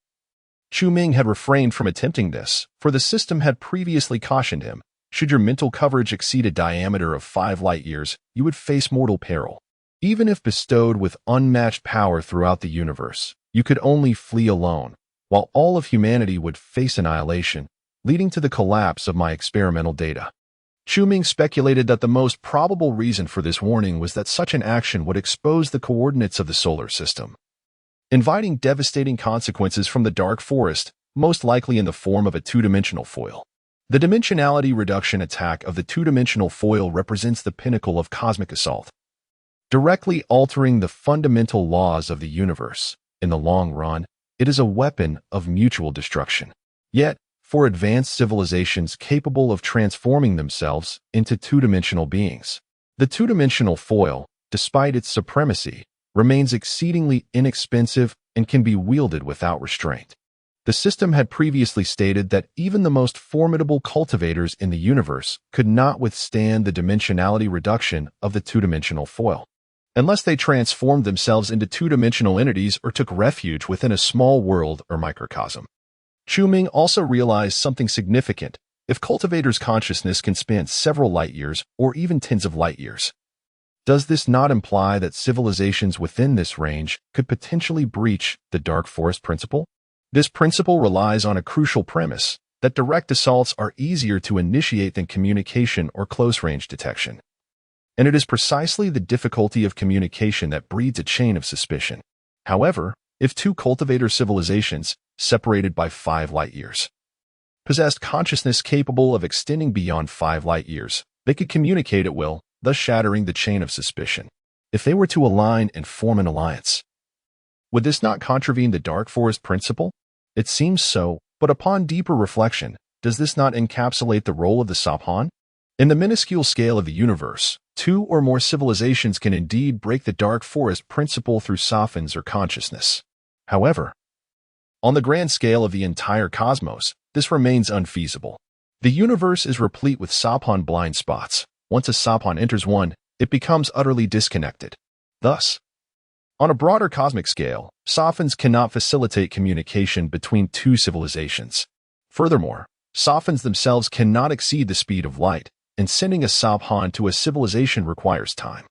A: Chu Ming had refrained from attempting this, for the system had previously cautioned him, should your mental coverage exceed a diameter of 5 light-years, you would face mortal peril. Even if bestowed with unmatched power throughout the universe, you could only flee alone, while all of humanity would face annihilation, leading to the collapse of my experimental data. Chu Ming speculated that the most probable reason for this warning was that such an action would expose the coordinates of the solar system, inviting devastating consequences from the dark forest, most likely in the form of a 2-dimensional foil. The dimensionality reduction attack of the 2-dimensional foil represents the pinnacle of cosmic assault, directly altering the fundamental laws of the universe. In the long run, it is a weapon of mutual destruction. Yet, for advanced civilizations capable of transforming themselves into 2-dimensional beings, the 2-dimensional foil, despite its supremacy, remains exceedingly inexpensive and can be wielded without restraint. The system had previously stated that even the most formidable cultivators in the universe could not withstand the dimensionality reduction of the two-dimensional foil, unless they transformed themselves into two-dimensional entities or took refuge within a small world or microcosm. Chu-Ming also realized something significant. If cultivators' consciousness can span several light years or even tens of light years, does this not imply that civilizations within this range could potentially breach the Dark Forest principle? This principle relies on a crucial premise that direct assaults are easier to initiate than communication or close-range detection. And it is precisely the difficulty of communication that breeds a chain of suspicion. However, if two cultivator civilizations, separated by 5 light years, possessed consciousness capable of extending beyond 5 light years, they could communicate at will, thus shattering the chain of suspicion. If they were to align and form an alliance, would this not contravene the Dark Forest principle? It seems so, but upon deeper reflection, does this not encapsulate the role of the Saphan? In the minuscule scale of the universe, 2 or more civilizations can indeed break the Dark Forest principle through Saphans or consciousness. However, on the grand scale of the entire cosmos, this remains unfeasible. The universe is replete with Saphan blind spots. Once a Saphan enters one, it becomes utterly disconnected. Thus, on a broader cosmic scale, Saphans cannot facilitate communication between 2 civilizations. Furthermore, Saphans themselves cannot exceed the speed of light, and sending a Saphan to a civilization requires time.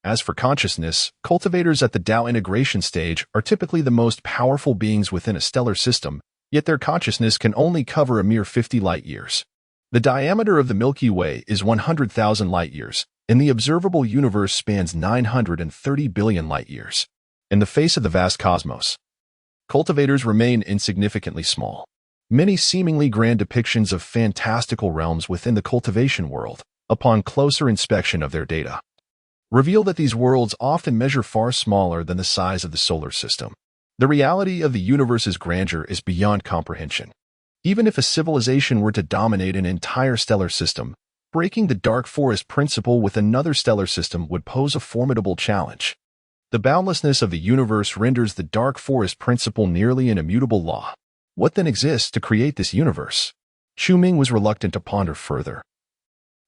A: As for consciousness, cultivators at the Tao integration stage are typically the most powerful beings within a stellar system, yet their consciousness can only cover a mere 50 light years. The diameter of the Milky Way is 100,000 light years, and the observable universe spans 930 billion light years. In the face of the vast cosmos, cultivators remain insignificantly small. Many seemingly grand depictions of fantastical realms within the cultivation world, upon closer inspection of their data, reveal that these worlds often measure far smaller than the size of the solar system. The reality of the universe's grandeur is beyond comprehension. Even if a civilization were to dominate an entire stellar system, breaking the Dark Forest principle with another stellar system would pose a formidable challenge. The boundlessness of the universe renders the Dark Forest principle nearly an immutable law. What then exists to create this universe? Chu-Ming was reluctant to ponder further.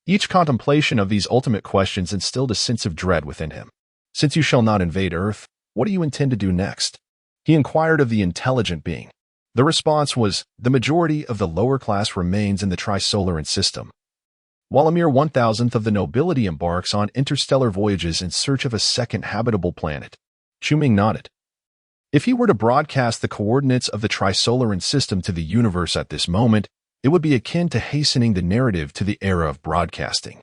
A: Each contemplation of these ultimate questions instilled a sense of dread within him. Since you shall not invade Earth, what do you intend to do next? He inquired of the intelligent being. The response was, the majority of the lower class remains in the Trisolaran system, while a mere 1,000th of the nobility embarks on interstellar voyages in search of a second habitable planet. Chu-Ming nodded. If he were to broadcast the coordinates of the Trisolaran system to the universe at this moment, it would be akin to hastening the narrative to the era of broadcasting.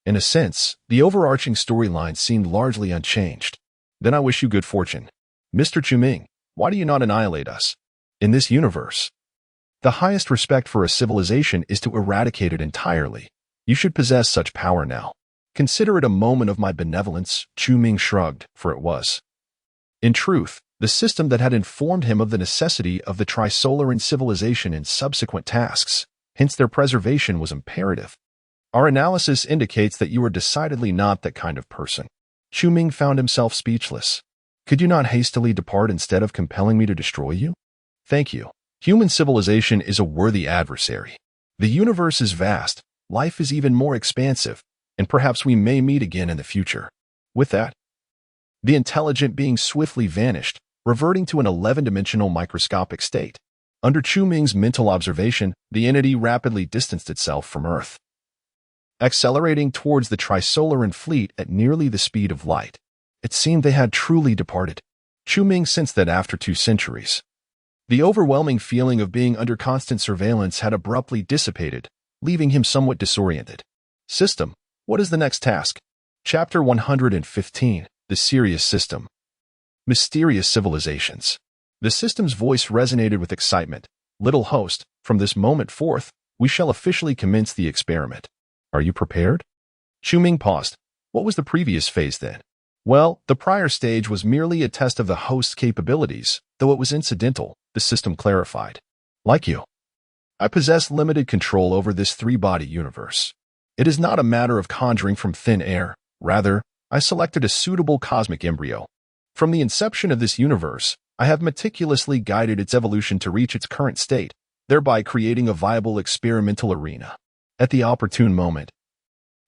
A: In a sense, the overarching storyline seemed largely unchanged. Then I wish you good fortune. Mr. Chu-Ming, why do you not annihilate us? In this universe, the highest respect for a civilization is to eradicate it entirely. You should possess such power now. Consider it a moment of my benevolence, Chu-Ming shrugged, for it was, in truth, the system that had informed him of the necessity of the Trisolaran civilization in subsequent tasks. Hence their preservation was imperative. Our analysis indicates that you are decidedly not that kind of person. Chu-Ming found himself speechless. Could you not hastily depart instead of compelling me to destroy you? Thank you. Human civilization is a worthy adversary. The universe is vast, life is even more expansive, and perhaps we may meet again in the future. With that, the intelligent being swiftly vanished, reverting to an 11-dimensional microscopic state. Under Chu-Ming's mental observation, the entity rapidly distanced itself from Earth, accelerating towards the Trisolaran fleet at nearly the speed of light. It seemed they had truly departed. Chu-Ming sensed that after 2 centuries, the overwhelming feeling of being under constant surveillance had abruptly dissipated, leaving him somewhat disoriented. System, what is the next task? Chapter 115, The Sirius System. Mysterious Civilizations. The system's voice resonated with excitement. Little host, from this moment forth, we shall officially commence the experiment. Are you prepared? Chu-Ming paused. What was the previous phase then? Well, the prior stage was merely a test of the host's capabilities, though it was incidental, the system clarified. Like you, I possess limited control over this 3-body universe. It is not a matter of conjuring from thin air. Rather, I selected a suitable cosmic embryo. From the inception of this universe, I have meticulously guided its evolution to reach its current state, thereby creating a viable experimental arena. At the opportune moment,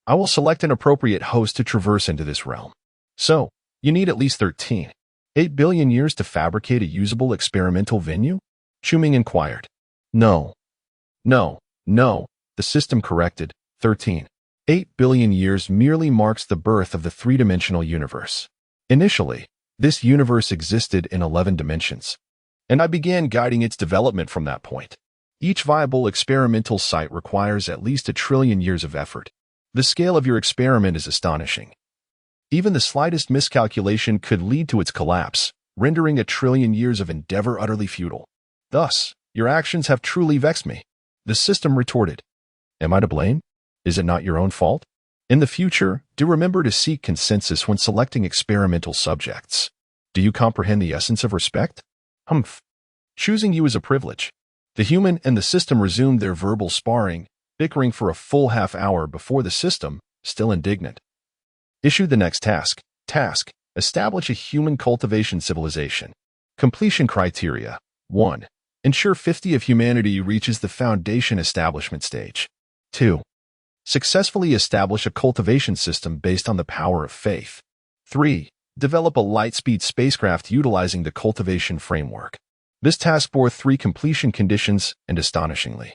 A: I will select an appropriate host to traverse into this realm. So, you need at least 13.8 billion years to fabricate a usable experimental venue? Shuming inquired. No. No. No, the system corrected. 13.8 billion years merely marks the birth of the three-dimensional universe. Initially, this universe existed in 11 dimensions, and I began guiding its development from that point. Each viable experimental site requires at least 1 trillion years of effort. The scale of your experiment is astonishing. Even the slightest miscalculation could lead to its collapse, rendering 1 trillion years of endeavor utterly futile. Thus, your actions have truly vexed me. The system retorted. Am I to blame? Is it not your own fault? In the future, do remember to seek consensus when selecting experimental subjects. Do you comprehend the essence of respect? Humph. Choosing you is a privilege. The human and the system resumed their verbal sparring, bickering for a full half-hour before the system, still indignant, issued the next task. Task: establish a human cultivation civilization. Completion criteria: 1. Ensure 50 of humanity reaches the foundation establishment stage. 2. Successfully establish a cultivation system based on the power of faith. 3. Develop a light-speed spacecraft utilizing the cultivation framework. This task bore 3 completion conditions, and astonishingly,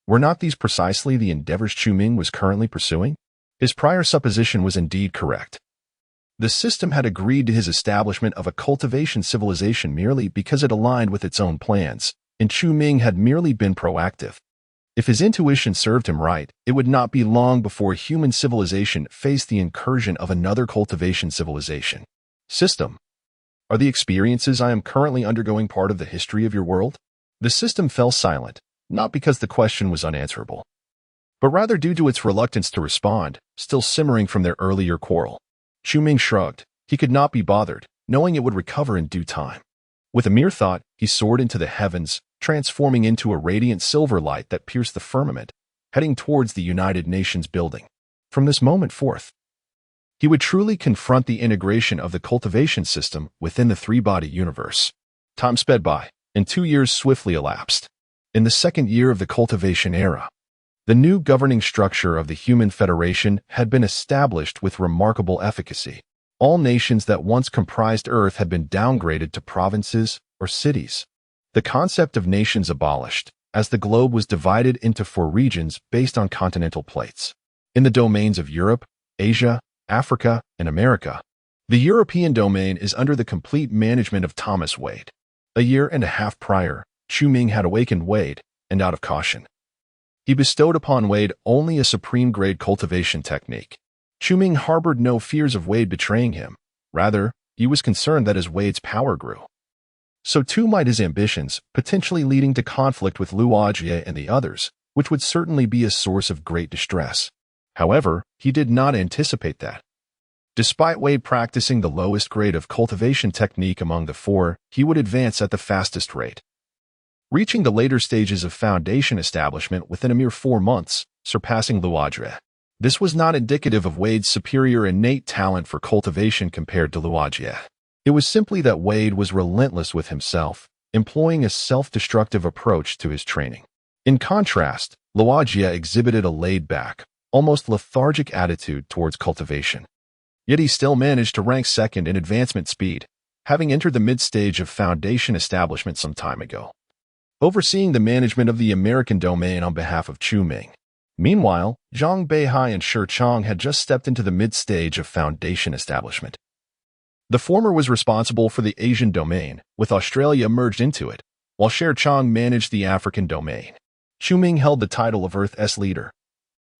A: were not these precisely the endeavors Chu-Ming was currently pursuing? His prior supposition was indeed correct. The system had agreed to his establishment of a cultivation civilization merely because it aligned with its own plans, and Chu-Ming had merely been proactive. If his intuition served him right, it would not be long before human civilization faced the incursion of another cultivation civilization. System: are the experiences I am currently undergoing part of the history of your world? The system fell silent, not because the question was unanswerable, but rather due to its reluctance to respond, still simmering from their earlier quarrel. Chu-Ming shrugged. He could not be bothered, knowing it would recover in due time. With a mere thought, he soared into the heavens, transforming into a radiant silver light that pierced the firmament, heading towards the United Nations building. From this moment forth, he would truly confront the integration of the cultivation system within the three-body universe. Time sped by, and 2 years swiftly elapsed. In the second year of the cultivation era, the new governing structure of the Human Federation had been established with remarkable efficacy. All nations that once comprised Earth had been downgraded to provinces or cities. The concept of nations abolished, as the globe was divided into 4 regions based on continental plates. In the domains of Europe, Asia, Africa, and America, the European domain is under the complete management of Thomas Wade. A year and a half prior, Chu-Ming had awakened Wade, and out of caution, he bestowed upon Wade only a supreme-grade cultivation technique. Chu-Ming harbored no fears of Wade betraying him. Rather, he was concerned that as Wade's power grew, so too might his ambitions, potentially leading to conflict with Luo Jie and the others, which would certainly be a source of great distress. However, he did not anticipate that. Despite Wade practicing the lowest grade of cultivation technique among the 4, he would advance at the fastest rate, reaching the later stages of foundation establishment within a mere 4 months, surpassing Luo Jie. This was not indicative of Wade's superior innate talent for cultivation compared to Luo Jie. It was simply that Wade was relentless with himself, employing a self-destructive approach to his training. In contrast, Luo Jie exhibited a laid-back, almost lethargic attitude towards cultivation. Yet he still managed to rank second in advancement speed, having entered the mid-stage of foundation establishment some time ago, overseeing the management of the American domain on behalf of Chu-Ming. Meanwhile, Zhang Beihai and Shi Chang had just stepped into the mid-stage of foundation establishment. The former was responsible for the Asian domain, with Australia merged into it, while Shi Chang managed the African domain. Chu-Ming held the title of Earth's leader,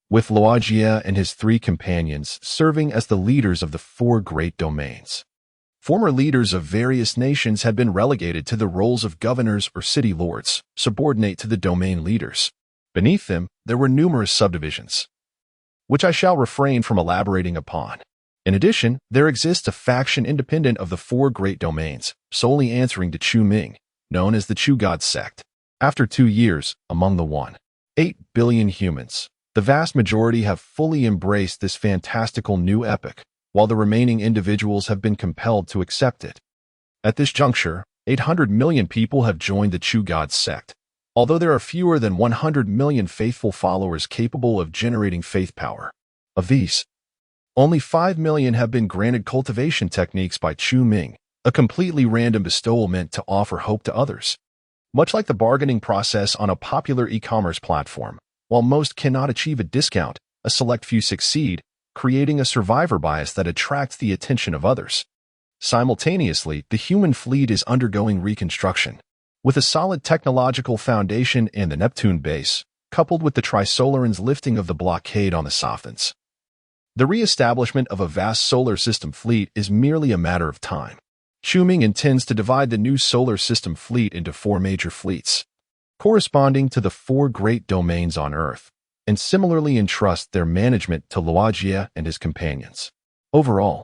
A: with Luo Jie and his 3 companions serving as the leaders of the 4 great domains. Former leaders of various nations had been relegated to the roles of governors or city lords, subordinate to the domain leaders. Beneath them, there were numerous subdivisions, which I shall refrain from elaborating upon. In addition, there exists a faction independent of the 4 great domains, solely answering to Chu-Ming, known as the Chu God sect. After 2 years, among the 1.8 billion humans, the vast majority have fully embraced this fantastical new epoch, while the remaining individuals have been compelled to accept it. At this juncture, 800 million people have joined the Chu God sect, although there are fewer than 100 million faithful followers capable of generating faith power. Of these, only 5 million have been granted cultivation techniques by Chu Ming, a completely random bestowal meant to offer hope to others. Much like the bargaining process on a popular e-commerce platform, while most cannot achieve a discount, a select few succeed, creating a survivor bias that attracts the attention of others. Simultaneously, the human fleet is undergoing reconstruction. With a solid technological foundation and the Neptune base, coupled with the Trisolaran's lifting of the blockade on the Sothans, the re-establishment of a vast solar system fleet is merely a matter of time. Chu Ming intends to divide the new solar system fleet into 4 major fleets, corresponding to the 4 great domains on Earth, and similarly entrust their management to Luojia and his companions. Overall,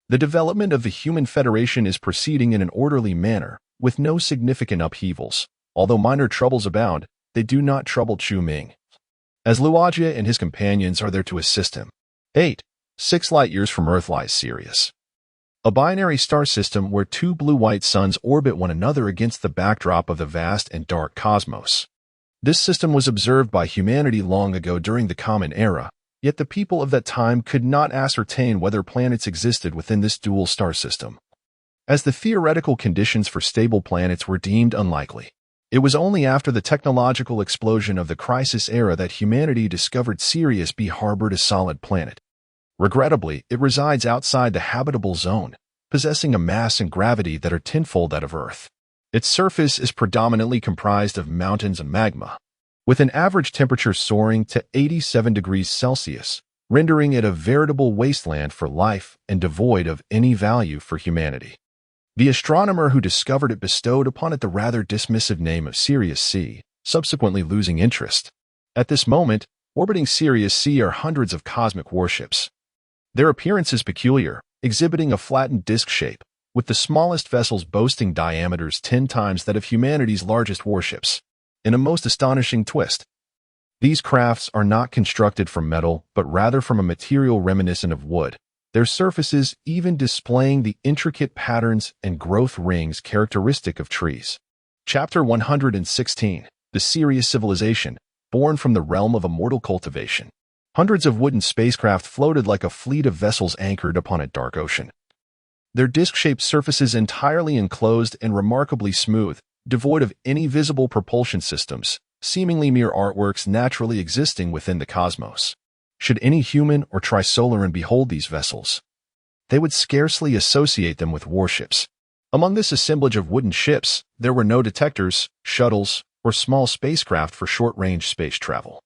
A: the development of the Human Federation is proceeding in an orderly manner, with no significant upheavals. Although minor troubles abound, they do not trouble Chu Ming, as Luojia and his companions are there to assist him. 6 light-years from Earth lies Sirius, a binary star system where 2 blue-white suns orbit one another against the backdrop of the vast and dark cosmos. This system was observed by humanity long ago during the Common Era, yet the people of that time could not ascertain whether planets existed within this dual star system, as the theoretical conditions for stable planets were deemed unlikely. It was only after the technological explosion of the Crisis Era that humanity discovered Sirius B harbored a solid planet. Regrettably, it resides outside the habitable zone, possessing a mass and gravity that are tenfold that of Earth. Its surface is predominantly comprised of mountains and magma, with an average temperature soaring to 87 degrees Celsius, rendering it a veritable wasteland for life and devoid of any value for humanity. The astronomer who discovered it bestowed upon it the rather dismissive name of Sirius C, subsequently losing interest. At this moment, orbiting Sirius C are hundreds of cosmic warships. Their appearance is peculiar, exhibiting a flattened disc shape, with the smallest vessels boasting diameters 10 times that of humanity's largest warships. In a most astonishing twist, these crafts are not constructed from metal, but rather from a material reminiscent of wood, their surfaces even displaying the intricate patterns and growth rings characteristic of trees. Chapter 116, The Sirius Civilization, born from the realm of immortal cultivation. Hundreds of wooden spacecraft floated like a fleet of vessels anchored upon a dark ocean. Their disc-shaped surfaces entirely enclosed and remarkably smooth, devoid of any visible propulsion systems, seemingly mere artworks naturally existing within the cosmos. Should any human or Trisolaran behold these vessels, they would scarcely associate them with warships. Among this assemblage of wooden ships, there were no detectors, shuttles, or small spacecraft for short-range space travel.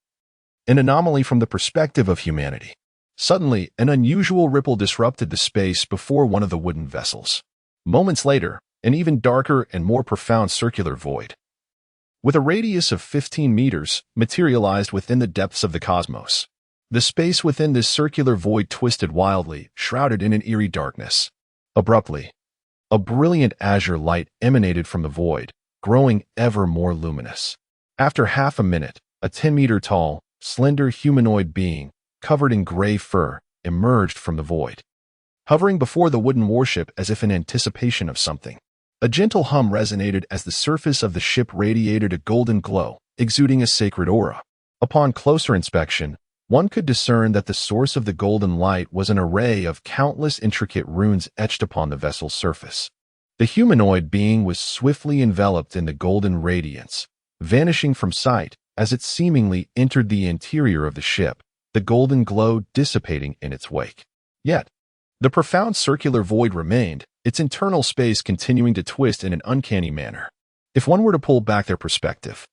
A: An anomaly from the perspective of humanity. Suddenly, an unusual ripple disrupted the space before one of the wooden vessels. Moments later, an even darker and more profound circular void, with a radius of 15 meters, materialized within the depths of the cosmos. The space within this circular void twisted wildly, shrouded in an eerie darkness. Abruptly, a brilliant azure light emanated from the void, growing ever more luminous. After half a minute, a 10-meter-tall, slender humanoid being, covered in gray fur, emerged from the void, hovering before the wooden warship as if in anticipation of something. A gentle hum resonated as the surface of the ship radiated a golden glow, exuding a sacred aura. Upon closer inspection, one could discern that the source of the golden light was an array of countless intricate runes etched upon the vessel's surface. The humanoid being was swiftly enveloped in the golden radiance, vanishing from sight as it seemingly entered the interior of the ship, the golden glow dissipating in its wake. Yet, the profound circular void remained, its internal space continuing to twist in an uncanny manner. If one were to pull back their perspective,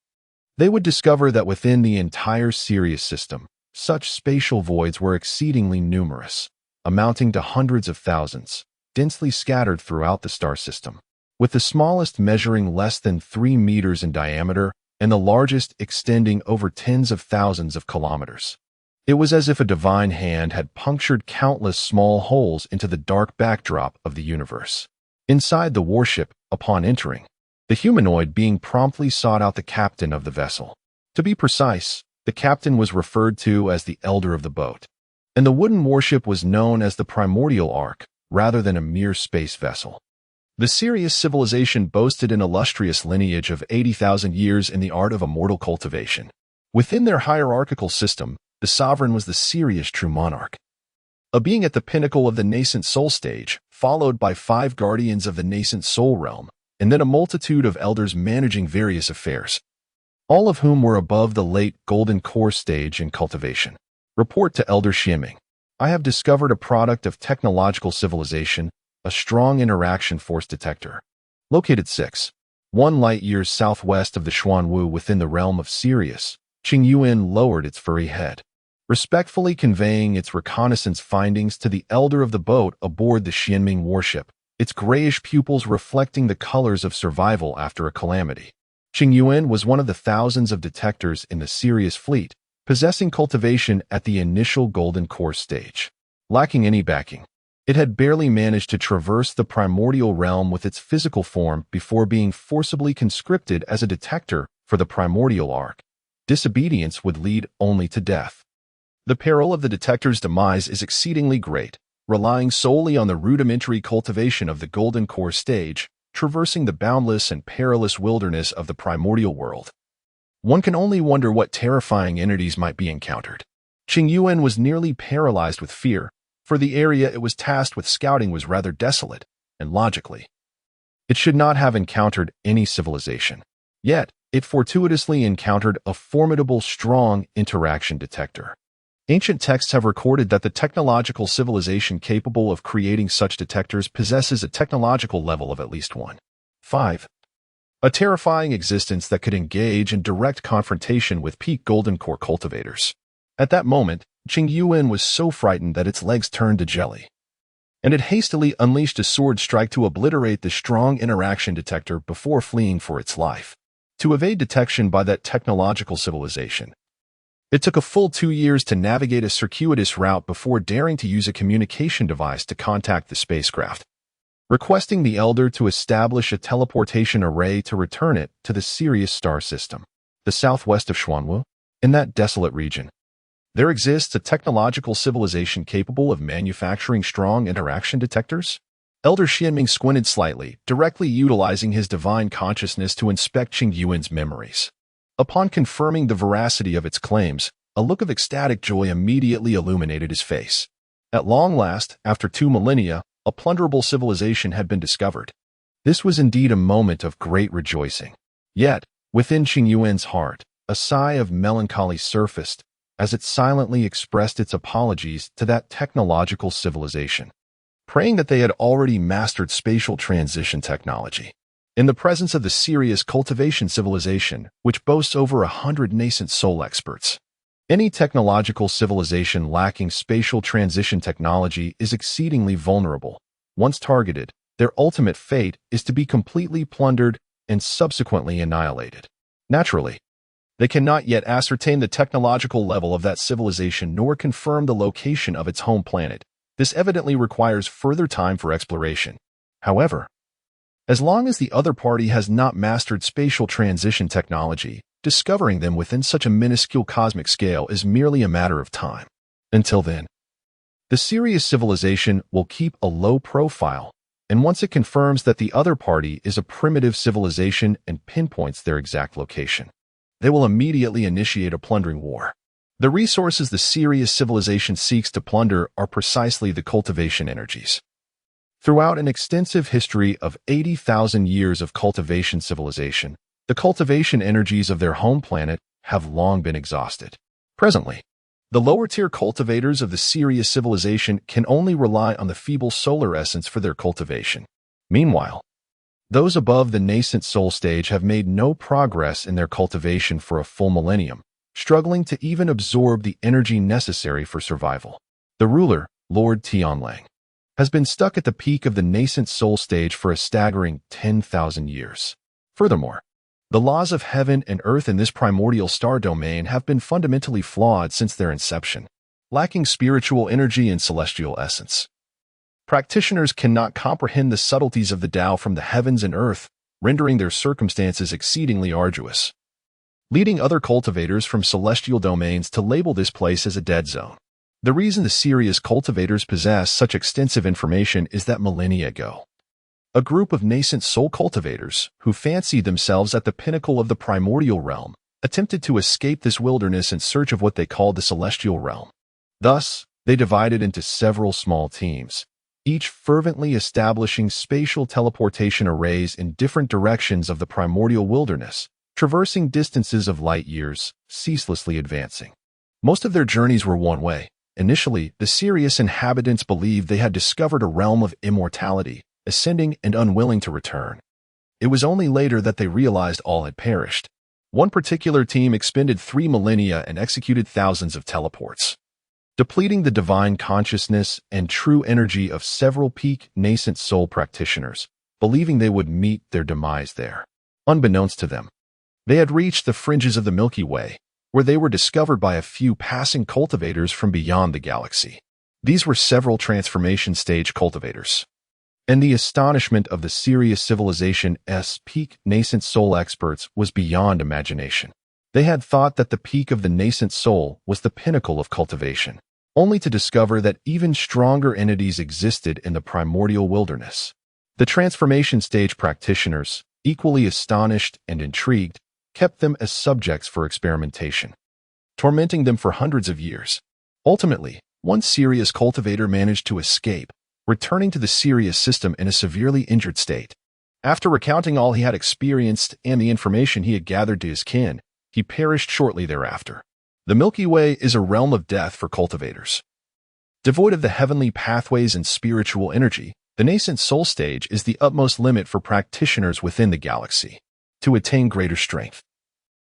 A: they would discover that within the entire Sirius system, such spatial voids were exceedingly numerous, amounting to hundreds of thousands, densely scattered throughout the star system, with the smallest measuring less than 3 meters in diameter and the largest extending over tens of thousands of kilometers. It was as if a divine hand had punctured countless small holes into the dark backdrop of the universe. Inside the warship, upon entering, the humanoid being promptly sought out the captain of the vessel. To be precise, the captain was referred to as the elder of the boat, and the wooden warship was known as the primordial ark rather than a mere space vessel. The Sirius civilization boasted an illustrious lineage of 80,000 years in the art of immortal cultivation. Within their hierarchical system, the sovereign was the Sirius true monarch, a being at the pinnacle of the nascent soul stage, followed by 5 guardians of the nascent soul realm, and then a multitude of elders managing various affairs, all of whom were above the late golden core stage in cultivation. Report to Elder Xianming. I have discovered a product of technological civilization, a strong interaction force detector. Located 1 light-years southwest of the Xuanwu within the realm of Sirius, Qingyuan lowered its furry head, respectfully conveying its reconnaissance findings to the elder of the boat aboard the Xianming warship, its grayish pupils reflecting the colors of survival after a calamity. Qingyuan was one of the thousands of detectors in the Sirius fleet, possessing cultivation at the initial golden core stage. Lacking any backing, it had barely managed to traverse the primordial realm with its physical form before being forcibly conscripted as a detector for the primordial arc. Disobedience would lead only to death. The peril of the detector's demise is exceedingly great, relying solely on the rudimentary cultivation of the golden core stage, traversing the boundless and perilous wilderness of the primordial world. One can only wonder what terrifying entities might be encountered. Qingyuan was nearly paralyzed with fear, for the area it was tasked with scouting was rather desolate, and logically, it should not have encountered any civilization. Yet, it fortuitously encountered a formidable, strong interaction detector. Ancient texts have recorded that the technological civilization capable of creating such detectors possesses a technological level of at least 1. 5. A terrifying existence that could engage in direct confrontation with peak golden core cultivators. At that moment, Qingyuan was so frightened that its legs turned to jelly, and it hastily unleashed a sword strike to obliterate the strong interaction detector before fleeing for its life. To evade detection by that technological civilization, it took a full 2 years to navigate a circuitous route before daring to use a communication device to contact the spacecraft, requesting the Elder to establish a teleportation array to return it to the Sirius star system, the southwest of Xuanwu. In that desolate region, there exists a technological civilization capable of manufacturing strong interaction detectors? Elder Xianming squinted slightly, directly utilizing his divine consciousness to inspect Qingyuan's memories. Upon confirming the veracity of its claims, a look of ecstatic joy immediately illuminated his face. At long last, after 2 millennia, a plunderable civilization had been discovered. This was indeed a moment of great rejoicing. Yet, within Qingyuan's heart, a sigh of melancholy surfaced as it silently expressed its apologies to that technological civilization, praying that they had already mastered spatial transition technology. In the presence of the Sirius cultivation civilization, which boasts over 100 nascent soul experts, any technological civilization lacking spatial transition technology is exceedingly vulnerable. Once targeted, their ultimate fate is to be completely plundered and subsequently annihilated. Naturally, they cannot yet ascertain the technological level of that civilization nor confirm the location of its home planet. This evidently requires further time for exploration. However, as long as the other party has not mastered spatial transition technology, discovering them within such a minuscule cosmic scale is merely a matter of time. Until then, the Sirius civilization will keep a low profile, and once it confirms that the other party is a primitive civilization and pinpoints their exact location, they will immediately initiate a plundering war. The resources the Sirius civilization seeks to plunder are precisely the cultivation energies. Throughout an extensive history of 80,000 years of cultivation civilization, the cultivation energies of their home planet have long been exhausted. Presently, the lower-tier cultivators of the Sirius civilization can only rely on the feeble solar essence for their cultivation. Meanwhile, those above the nascent soul stage have made no progress in their cultivation for a full millennium, struggling to even absorb the energy necessary for survival. The ruler, Lord Tianlang, has been stuck at the peak of the nascent soul stage for a staggering 10,000 years. Furthermore, the laws of heaven and earth in this primordial star domain have been fundamentally flawed since their inception, lacking spiritual energy and celestial essence. Practitioners cannot comprehend the subtleties of the Tao from the heavens and earth, rendering their circumstances exceedingly arduous, leading other cultivators from celestial domains to label this place as a dead zone. The reason the Sirius cultivators possess such extensive information is that millennia ago, a group of nascent soul cultivators who fancied themselves at the pinnacle of the primordial realm, attempted to escape this wilderness in search of what they called the celestial realm. Thus, they divided into several small teams, each fervently establishing spatial teleportation arrays in different directions of the primordial wilderness, traversing distances of light years, ceaselessly advancing. Most of their journeys were one way. Initially, the Sirius inhabitants believed they had discovered a realm of immortality, ascending and unwilling to return. It was only later that they realized all had perished. One particular team expended 3 millennia and executed thousands of teleports, depleting the divine consciousness and true energy of several peak nascent soul practitioners, believing they would meet their demise there. Unbeknownst to them, they had reached the fringes of the Milky Way, where they were discovered by a few passing cultivators from beyond the galaxy. These were several transformation stage cultivators, and the astonishment of the Sirius civilization's peak nascent soul experts was beyond imagination. They had thought that the peak of the nascent soul was the pinnacle of cultivation, only to discover that even stronger entities existed in the primordial wilderness. The transformation stage practitioners, equally astonished and intrigued, kept them as subjects for experimentation, tormenting them for hundreds of years. Ultimately, one Sirius cultivator managed to escape, returning to the Sirius system in a severely injured state. After recounting all he had experienced and the information he had gathered to his kin, he perished shortly thereafter. The Milky Way is a realm of death for cultivators. Devoid of the heavenly pathways and spiritual energy, the nascent soul stage is the utmost limit for practitioners within the galaxy. To attain greater strength,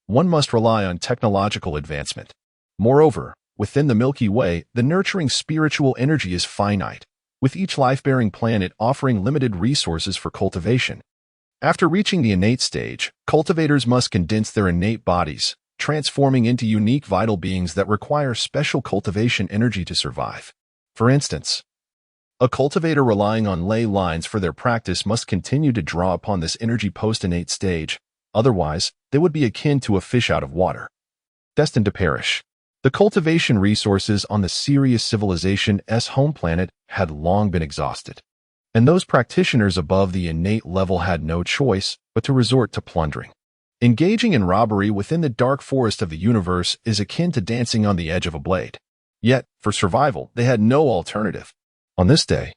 A: one must rely on technological advancement. Moreover, within the Milky Way, the nurturing spiritual energy is finite, with each life-bearing planet offering limited resources for cultivation. After reaching the innate stage, cultivators must condense their innate bodies, transforming into unique vital beings that require special cultivation energy to survive. For instance, a cultivator relying on ley lines for their practice must continue to draw upon this energy post-innate stage, otherwise, they would be akin to a fish out of water, destined to perish. The cultivation resources on the Sirius civilization's home planet had long been exhausted, and those practitioners above the innate level had no choice but to resort to plundering. Engaging in robbery within the dark forest of the universe is akin to dancing on the edge of a blade. Yet, for survival, they had no alternative. On this day,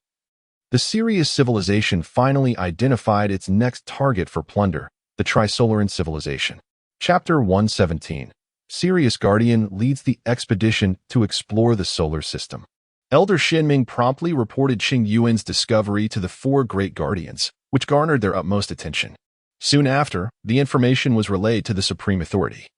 A: the Sirius civilization finally identified its next target for plunder, the Trisolaran civilization. Chapter 117. Sirius Guardian leads the expedition to explore the solar system. Elder Shinming promptly reported Qing Yuan's discovery to the 4 Great Guardians, which garnered their utmost attention. Soon after, the information was relayed to the Supreme Authority,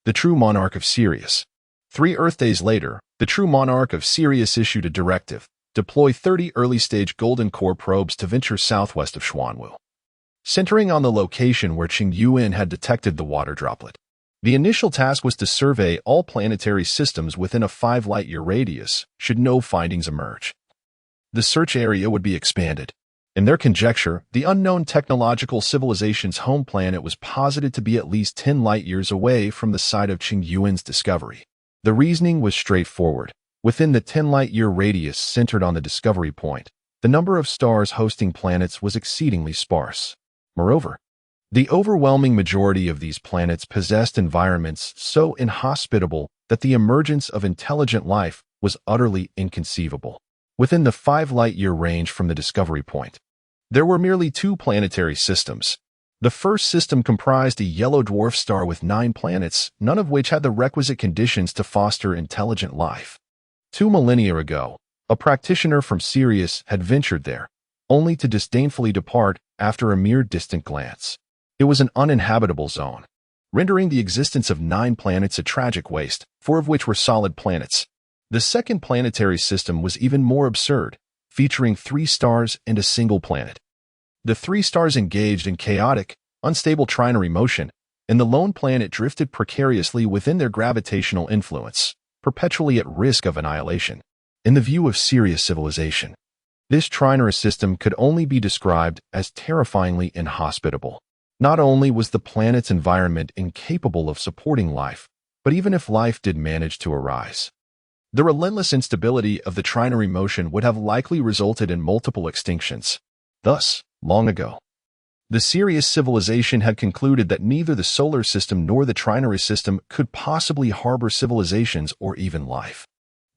A: the True Monarch of Sirius. 3 Earth days later, the True Monarch of Sirius issued a directive: deploy 30 early-stage Golden Core probes to venture southwest of Xuanwu, centering on the location where Qing Yuan had detected the water droplet. The initial task was to survey all planetary systems within a 5 light-year radius, should no findings emerge. The search area would be expanded. In their conjecture, the unknown technological civilization's home planet was posited to be at least 10 light-years away from the site of Qing Yuan's discovery. The reasoning was straightforward. Within the 10 light-year radius centered on the discovery point, the number of stars hosting planets was exceedingly sparse. Moreover, the overwhelming majority of these planets possessed environments so inhospitable that the emergence of intelligent life was utterly inconceivable. Within the 5 light-year range from the discovery point, there were merely 2 planetary systems. The first system comprised a yellow dwarf star with 9 planets, none of which had the requisite conditions to foster intelligent life. 2 millennia ago, a practitioner from Sirius had ventured there, only to disdainfully depart after a mere distant glance. It was an uninhabitable zone, rendering the existence of 9 planets a tragic waste, 4 of which were solid planets. The second planetary system was even more absurd, featuring 3 stars and a single planet. The 3 stars engaged in chaotic, unstable trinary motion, and the lone planet drifted precariously within their gravitational influence, perpetually at risk of annihilation. In the view of Sirius civilization, this trinary system could only be described as terrifyingly inhospitable. Not only was the planet's environment incapable of supporting life, but even if life did manage to arise, the relentless instability of the trinary motion would have likely resulted in multiple extinctions. Thus, long ago. The Sirius civilization had concluded that neither the solar system nor the trinary system could possibly harbor civilizations or even life.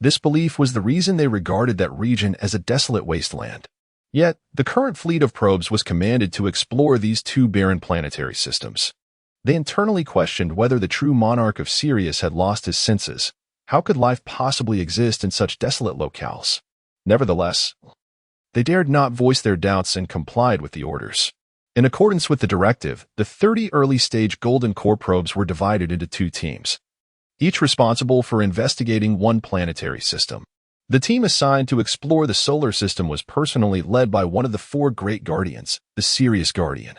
A: This belief was the reason they regarded that region as a desolate wasteland. Yet, the current fleet of probes was commanded to explore these two barren planetary systems. They internally questioned whether the true monarch of Sirius had lost his senses. How could life possibly exist in such desolate locales? Nevertheless, they dared not voice their doubts and complied with the orders. In accordance with the directive, the 30 early-stage Golden Core probes were divided into two teams, each responsible for investigating one planetary system. The team assigned to explore the solar system was personally led by one of the four Great Guardians, the Sirius Guardian,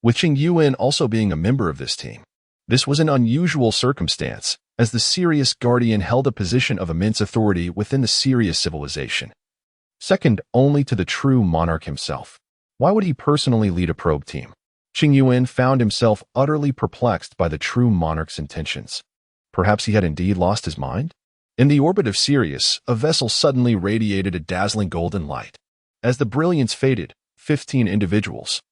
A: with Qing Yuan also being a member of this team. This was an unusual circumstance, as the Sirius Guardian held a position of immense authority within the Sirius civilization, second only to the true monarch himself. Why would he personally lead a probe team? Qing Yuan found himself utterly perplexed by the true monarch's intentions. Perhaps he had indeed lost his mind? In the orbit of Sirius, a vessel suddenly radiated a dazzling golden light. As the brilliance faded, 15 individuals,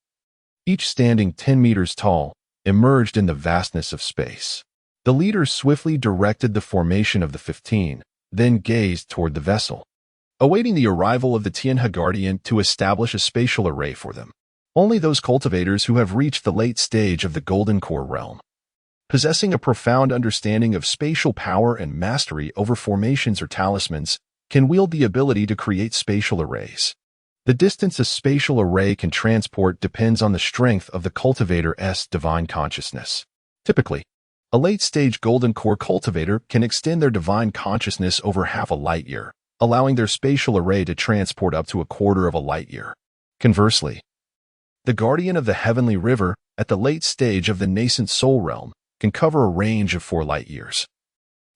A: each standing 10 meters tall, emerged in the vastness of space. The leader swiftly directed the formation of the 15, then gazed toward the vessel, awaiting the arrival of the Tianhe Guardian to establish a spatial array for them. Only those cultivators who have reached the late stage of the Golden Core realm, possessing a profound understanding of spatial power and mastery over formations or talismans, can wield the ability to create spatial arrays. The distance a spatial array can transport depends on the strength of the cultivator's divine consciousness. Typically, a late-stage Golden Core cultivator can extend their divine consciousness over half a light-year, allowing their spatial array to transport up to a quarter of a light-year. Conversely, the Guardian of the Heavenly River, at the late stage of the nascent soul realm, can cover a range of 4 light-years,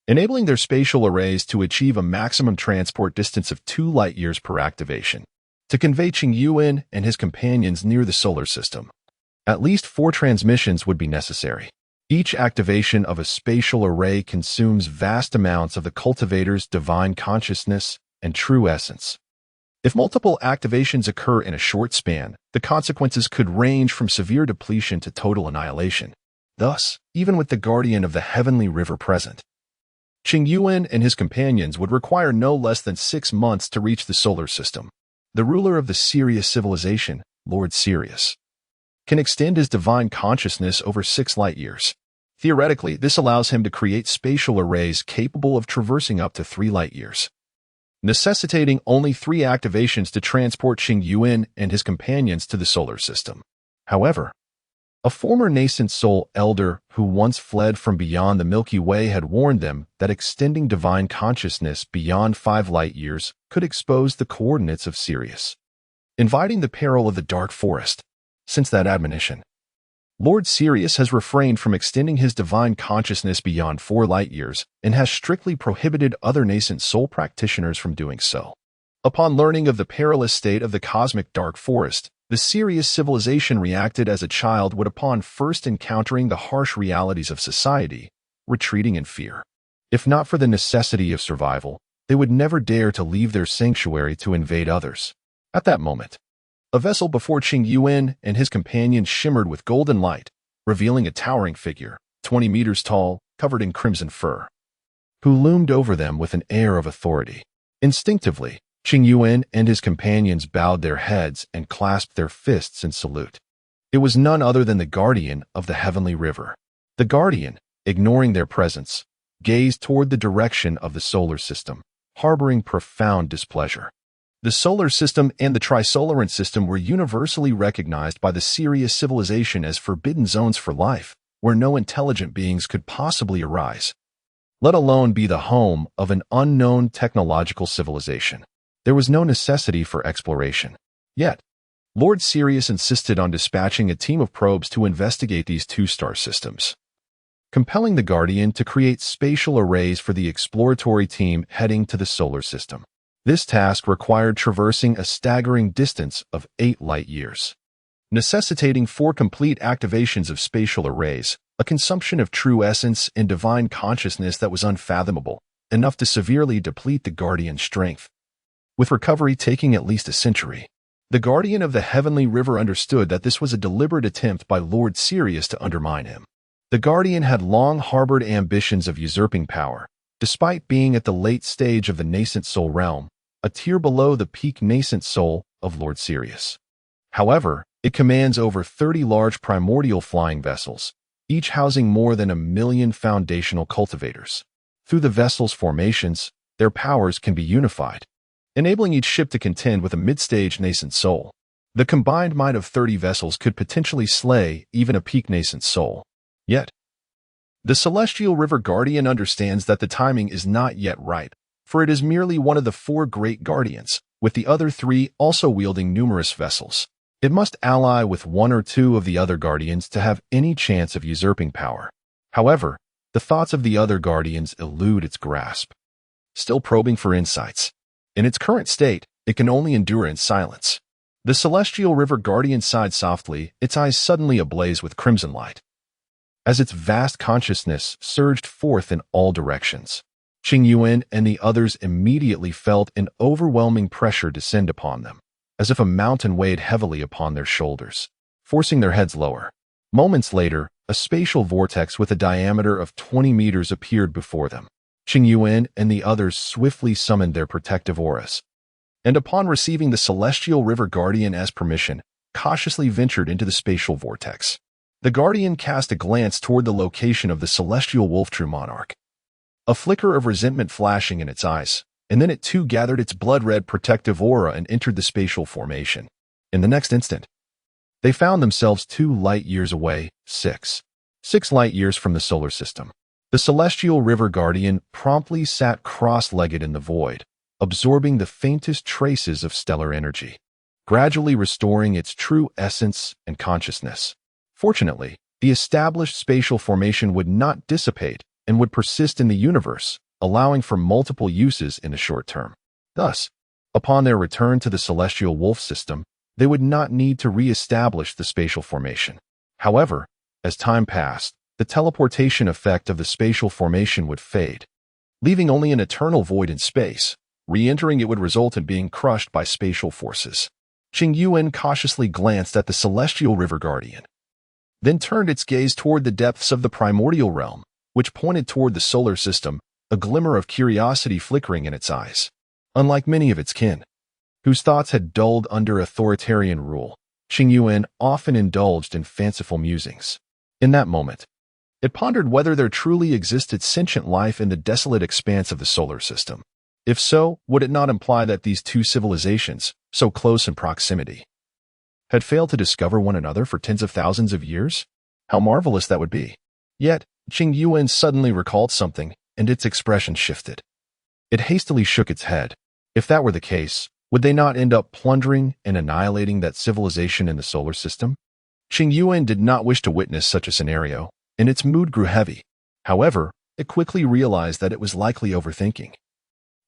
A: enabling their spatial arrays to achieve a maximum transport distance of 2 light-years per activation. To convey Qing Yuan and his companions near the solar system, at least 4 transmissions would be necessary. Each activation of a spatial array consumes vast amounts of the cultivator's divine consciousness and true essence. If multiple activations occur in a short span, the consequences could range from severe depletion to total annihilation. Thus, even with the Guardian of the Heavenly River present, Qing Yuan and his companions would require no less than 6 months to reach the solar system. The ruler of the Sirius civilization, Lord Sirius, can extend his divine consciousness over 6 light-years. Theoretically, this allows him to create spatial arrays capable of traversing up to 3 light-years, necessitating only 3 activations to transport Qing Yuan and his companions to the solar system. However, a former nascent soul elder who once fled from beyond the Milky Way had warned them that extending divine consciousness beyond 5 light-years could expose the coordinates of Sirius, inviting the peril of the dark forest. Since that admonition, Lord Sirius has refrained from extending his divine consciousness beyond 4 light-years and has strictly prohibited other nascent soul practitioners from doing so. Upon learning of the perilous state of the cosmic dark forest, the Sirius civilization reacted as a child would upon first encountering the harsh realities of society, retreating in fear. If not for the necessity of survival, they would never dare to leave their sanctuary to invade others. At that moment, a vessel before Qing Yuan and his companions shimmered with golden light, revealing a towering figure, 20 meters tall, covered in crimson fur, who loomed over them with an air of authority. Instinctively, Qing Yuan and his companions bowed their heads and clasped their fists in salute. It was none other than the Guardian of the Heavenly River. The Guardian, ignoring their presence, gazed toward the direction of the solar system, harboring profound displeasure. The solar system and the Trisolaran system were universally recognized by the Sirius civilization as forbidden zones for life, where no intelligent beings could possibly arise, let alone be the home of an unknown technological civilization. There was no necessity for exploration. Yet, Lord Sirius insisted on dispatching a team of probes to investigate these 2-star systems, compelling the Guardian to create spatial arrays for the exploratory team heading to the solar system. This task required traversing a staggering distance of 8 light-years, necessitating 4 complete activations of spatial arrays, a consumption of true essence and divine consciousness that was unfathomable, enough to severely deplete the Guardian's strength, with recovery taking at least a century. The guardian of the heavenly river understood that this was a deliberate attempt by Lord Sirius to undermine him. The guardian had long harbored ambitions of usurping power, despite being at the late stage of the nascent soul realm, a tier below the peak nascent soul of Lord Sirius. However, it commands over 30 large primordial flying vessels, each housing more than 1 million foundational cultivators. Through the vessel's formations, their powers can be unified, enabling each ship to contend with a mid-stage nascent soul. The combined might of 30 vessels could potentially slay even a peak nascent soul. Yet, the Celestial River Guardian understands that the timing is not yet ripe, for it is merely one of the 4 great guardians, with the other 3 also wielding numerous vessels. It must ally with 1 or 2 of the other guardians to have any chance of usurping power. However, the thoughts of the other guardians elude its grasp. Still probing for insights. In its current state, it can only endure in silence. The Celestial River Guardian sighed softly, its eyes suddenly ablaze with crimson light, as its vast consciousness surged forth in all directions. Qing Yuan and the others immediately felt an overwhelming pressure descend upon them, as if a mountain weighed heavily upon their shoulders, forcing their heads lower. Moments later, a spatial vortex with a diameter of 20 meters appeared before them. Qing Yuan and the others swiftly summoned their protective auras, and upon receiving the Celestial River Guardian as permission, cautiously ventured into the spatial vortex. The Guardian cast a glance toward the location of the Celestial Wolf True Monarch, a flicker of resentment flashing in its eyes, and then it too gathered its blood-red protective aura and entered the spatial formation. In the next instant, they found themselves 2 light years away, 6 light years from the solar system. The Celestial River Guardian promptly sat cross-legged in the void, absorbing the faintest traces of stellar energy, gradually restoring its true essence and consciousness. Fortunately, the established spatial formation would not dissipate and would persist in the universe, allowing for multiple uses in the short term. Thus, upon their return to the Celestial Wolf system, they would not need to re-establish the spatial formation. However, as time passed, the teleportation effect of the spatial formation would fade, leaving only an eternal void in space. Re-entering it would result in being crushed by spatial forces. Qing Yuan cautiously glanced at the Celestial River Guardian, then turned its gaze toward the depths of the primordial realm, which pointed toward the solar system, a glimmer of curiosity flickering in its eyes. Unlike many of its kin, whose thoughts had dulled under authoritarian rule, Qing Yuan often indulged in fanciful musings. In that moment, it pondered whether there truly existed sentient life in the desolate expanse of the solar system. If so, would it not imply that these 2 civilizations, so close in proximity, had failed to discover one another for tens of thousands of years? How marvelous that would be. Yet, Qing Yuan suddenly recalled something, and its expression shifted. It hastily shook its head. If that were the case, would they not end up plundering and annihilating that civilization in the solar system? Qing Yuan did not wish to witness such a scenario, and its mood grew heavy. However, it quickly realized that it was likely overthinking.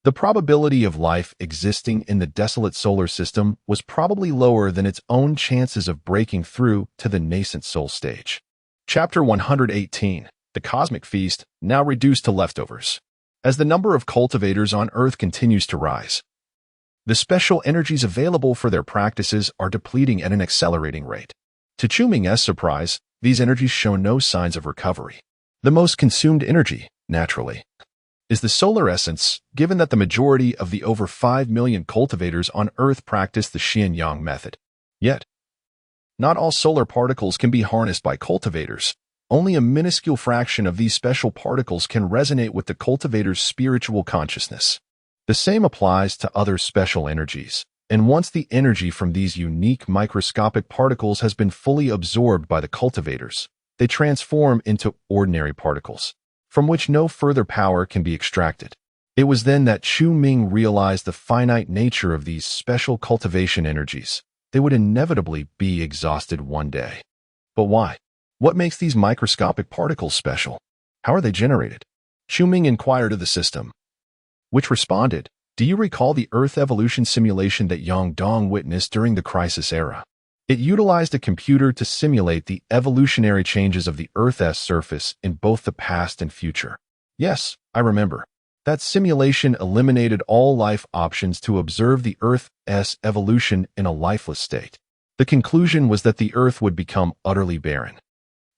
A: The probability of life existing in the desolate solar system was probably lower than its own chances of breaking through to the nascent soul stage. Chapter 118. The Cosmic Feast, now reduced to leftovers. As the number of cultivators on Earth continues to rise, the special energies available for their practices are depleting at an accelerating rate. To Chu Ming's surprise, these energies show no signs of recovery. The most consumed energy, naturally, is the solar essence, given that the majority of the over 5 million cultivators on Earth practice the Xianyang method. Yet, not all solar particles can be harnessed by cultivators. Only a minuscule fraction of these special particles can resonate with the cultivator's spiritual consciousness. The same applies to other special energies, and once the energy from these unique microscopic particles has been fully absorbed by the cultivators, they transform into ordinary particles, from which no further power can be extracted. It was then that Chu Ming realized the finite nature of these special cultivation energies. They would inevitably be exhausted one day. But why? What makes these microscopic particles special? How are they generated? Chu Ming inquired of the system, which responded, "Do you recall the Earth evolution simulation that Yang Dong witnessed during the Crisis era? It utilized a computer to simulate the evolutionary changes of the Earth's surface in both the past and future." "Yes, I remember. That simulation eliminated all life options to observe the Earth's evolution in a lifeless state. The conclusion was that the Earth would become utterly barren,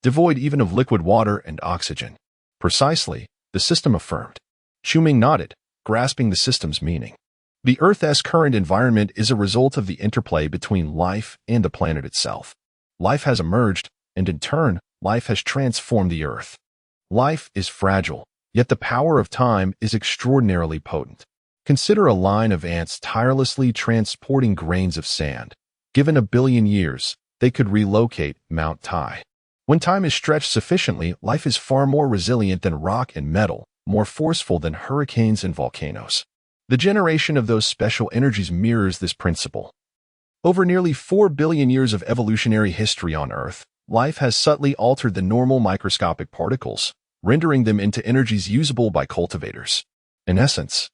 A: devoid even of liquid water and oxygen. Precisely, the system affirmed. Chu-Ming nodded, grasping the system's meaning. The Earth's current environment is a result of the interplay between life and the planet itself. Life has emerged, and in turn, life has transformed the Earth. Life is fragile, yet the power of time is extraordinarily potent. Consider a line of ants tirelessly transporting grains of sand. Given 1 billion years, they could relocate Mount Tai. When time is stretched sufficiently, life is far more resilient than rock and metal, more forceful than hurricanes and volcanoes. The generation of those special energies mirrors this principle. Over nearly 4 billion years of evolutionary history on Earth, life has subtly altered the normal microscopic particles, rendering them into energies usable by cultivators. In essence,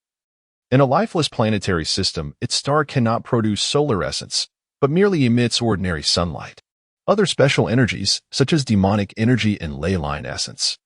A: in a lifeless planetary system, its star cannot produce solar essence, but merely emits ordinary sunlight. Other special energies, such as demonic energy and ley line essence,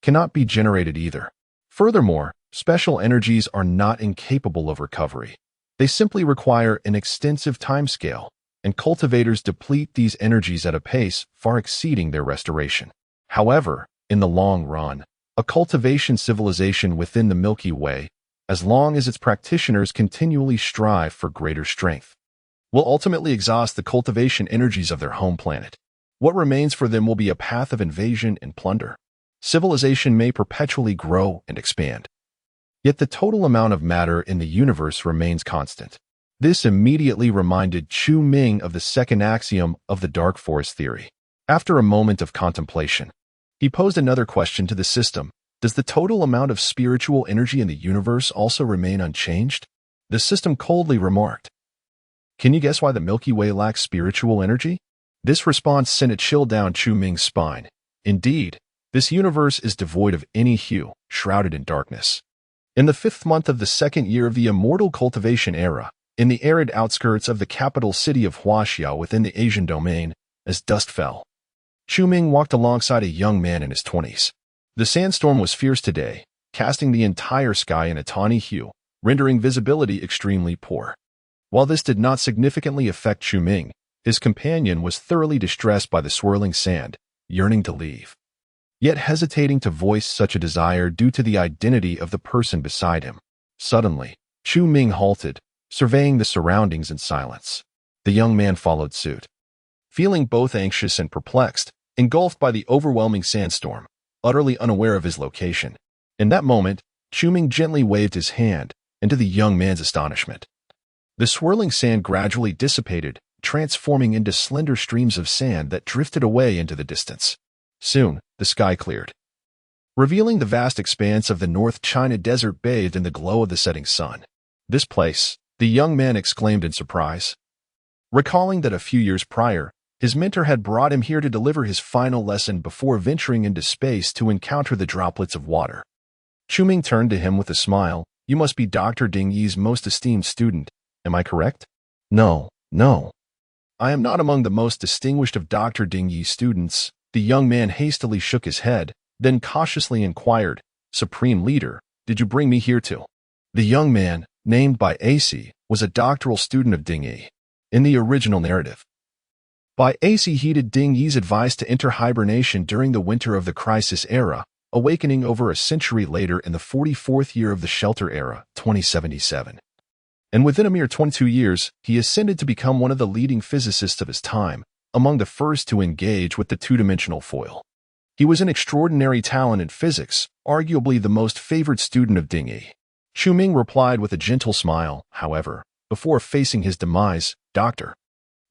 A: cannot be generated either. Furthermore, special energies are not incapable of recovery. They simply require an extensive timescale, and cultivators deplete these energies at a pace far exceeding their restoration. However, in the long run, a cultivation civilization within the Milky Way, as long as its practitioners continually strive for greater strength, will ultimately exhaust the cultivation energies of their home planet. What remains for them will be a path of invasion and plunder. Civilization may perpetually grow and expand, yet the total amount of matter in the universe remains constant. This immediately reminded Chu-Ming of the second axiom of the dark forest theory. After a moment of contemplation, he posed another question to the system. Does the total amount of spiritual energy in the universe also remain unchanged? The system coldly remarked, "Can you guess why the Milky Way lacks spiritual energy?" This response sent a chill down Chu-Ming's spine. Indeed, this universe is devoid of any hue, shrouded in darkness. In the 5th month of the 2nd year of the immortal cultivation era, in the arid outskirts of the capital city of Huaxia within the Asian domain, as dusk fell, Chu-Ming walked alongside a young man in his 20s. The sandstorm was fierce today, casting the entire sky in a tawny hue, rendering visibility extremely poor. While this did not significantly affect Chu-Ming, his companion was thoroughly distressed by the swirling sand, yearning to leave, yet hesitating to voice such a desire due to the identity of the person beside him. Suddenly, Chu-Ming halted, surveying the surroundings in silence. The young man followed suit. Feeling both anxious and perplexed, engulfed by the overwhelming sandstorm, utterly unaware of his location. In that moment, Chu-Ming gently waved his hand, and to the young man's astonishment, the swirling sand gradually dissipated, transforming into slender streams of sand that drifted away into the distance. Soon, the sky cleared, revealing the vast expanse of the North China Desert bathed in the glow of the setting sun. "This place," the young man exclaimed in surprise, recalling that a few years prior, his mentor had brought him here to deliver his final lesson before venturing into space to encounter the droplets of water. Chu-Ming turned to him with a smile. "You must be Dr. Ding Yi's most esteemed student. Am I correct?" No. I am not among the most distinguished of Dr. Ding Yi's students." The young man hastily shook his head, then cautiously inquired, "Supreme Leader, did you bring me here to?" The young man, named by AC, was a doctoral student of Ding Yi. In the original narrative, By AC heeded Ding Yi's advice to enter hibernation during the winter of the Crisis era, awakening over a century later in the 44th year of the Shelter era, 2077. And within a mere 22 years, he ascended to become one of the leading physicists of his time, among the first to engage with the two-dimensional foil. He was an extraordinary talent in physics, arguably the most favored student of Ding Yi. Chu-Ming replied with a gentle smile, however, before facing his demise, "Doctor,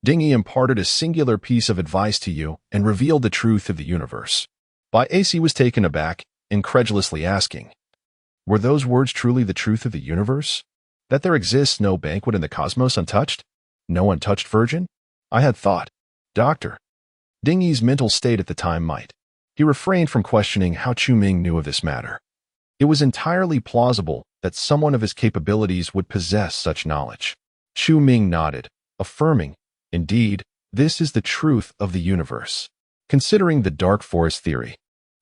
A: Ding Yi imparted a singular piece of advice to you and revealed the truth of the universe." Bai AC was taken aback, incredulously asking, "Were those words truly the truth of the universe? That there exists no banquet in the cosmos untouched? No untouched virgin? I had thought, Doctor." Ding Yi's mental state at the time might. He refrained from questioning how Chu-Ming knew of this matter. It was entirely plausible that someone of his capabilities would possess such knowledge. Chu-Ming nodded, affirming, "Indeed, this is the truth of the universe." Considering the dark forest theory,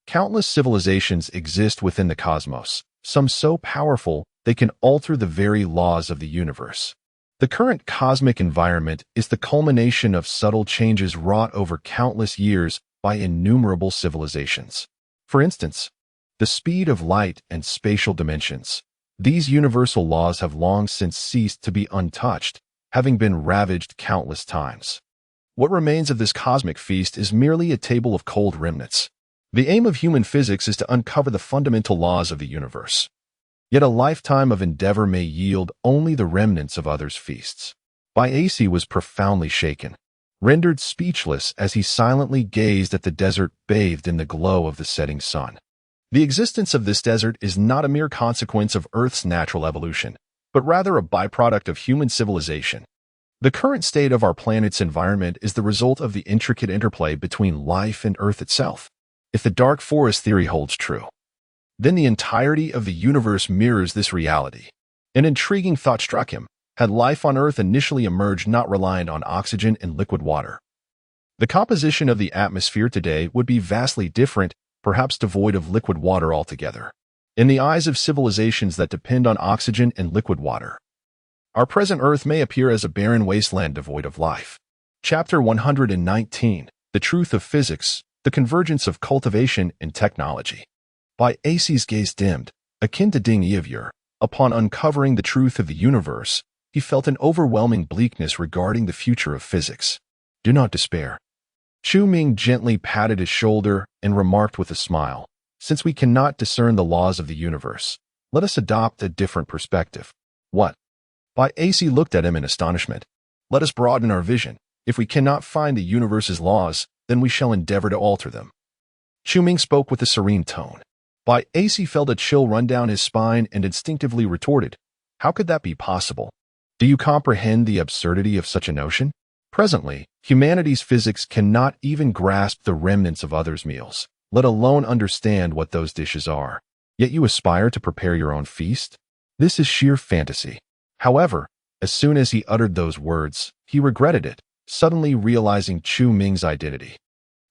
A: countless civilizations exist within the cosmos, some so powerful they can alter the very laws of the universe. The current cosmic environment is the culmination of subtle changes wrought over countless years by innumerable civilizations. For instance, the speed of light and spatial dimensions. These universal laws have long since ceased to be untouched, having been ravaged countless times. What remains of this cosmic feast is merely a table of cold remnants. The aim of human physics is to uncover the fundamental laws of the universe. Yet a lifetime of endeavor may yield only the remnants of others' feasts. Baesi was profoundly shaken, rendered speechless as he silently gazed at the desert bathed in the glow of the setting sun. The existence of this desert is not a mere consequence of Earth's natural evolution, but rather a byproduct of human civilization. The current state of our planet's environment is the result of the intricate interplay between life and Earth itself. If the dark forest theory holds true, then the entirety of the universe mirrors this reality. An intriguing thought struck him. Had life on Earth initially emerged not reliant on oxygen and liquid water, the composition of the atmosphere today would be vastly different, perhaps devoid of liquid water altogether. In the eyes of civilizations that depend on oxygen and liquid water, our present Earth may appear as a barren wasteland devoid of life. Chapter 119, The Truth of Physics, The Convergence of Cultivation and Technology. Baesi's gaze dimmed, akin to Ding Yevur. Upon uncovering the truth of the universe, he felt an overwhelming bleakness regarding the future of physics. Do not despair. Chu Ming gently patted his shoulder and remarked with a smile, since we cannot discern the laws of the universe, let us adopt a different perspective. What? Baesi looked at him in astonishment. Let us broaden our vision. If we cannot find the universe's laws, then we shall endeavor to alter them. Chu Ming spoke with a serene tone. Baesi felt a chill run down his spine and instinctively retorted, how could that be possible? Do you comprehend the absurdity of such a notion? Presently, humanity's physics cannot even grasp the remnants of others' meals, let alone understand what those dishes are. Yet you aspire to prepare your own feast? This is sheer fantasy. However, as soon as he uttered those words, he regretted it, suddenly realizing Chu Ming's identity,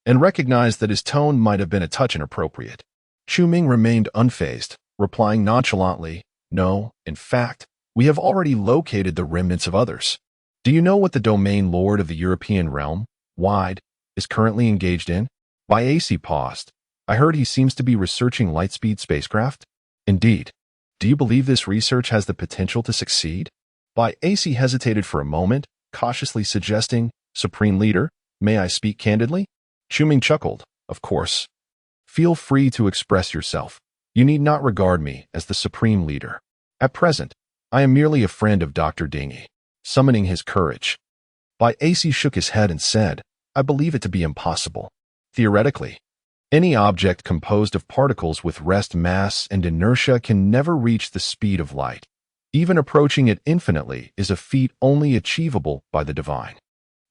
A: and recognized that his tone might have been a touch inappropriate. Chu Ming remained unfazed, replying nonchalantly, no, in fact, we have already located the remnants of others. Do you know what the domain lord of the European realm, wide, is currently engaged in? Baesi paused. I heard he seems to be researching lightspeed spacecraft. Indeed. Do you believe this research has the potential to succeed? Baesi hesitated for a moment, cautiously suggesting, Supreme Leader, may I speak candidly? Chu Ming chuckled, of course. Feel free to express yourself. You need not regard me as the Supreme Leader. At present, I am merely a friend of Dr. Dingy. Summoning his courage, Baesi shook his head and said, I believe it to be impossible. Theoretically, any object composed of particles with rest mass and inertia can never reach the speed of light. Even approaching it infinitely is a feat only achievable by the divine.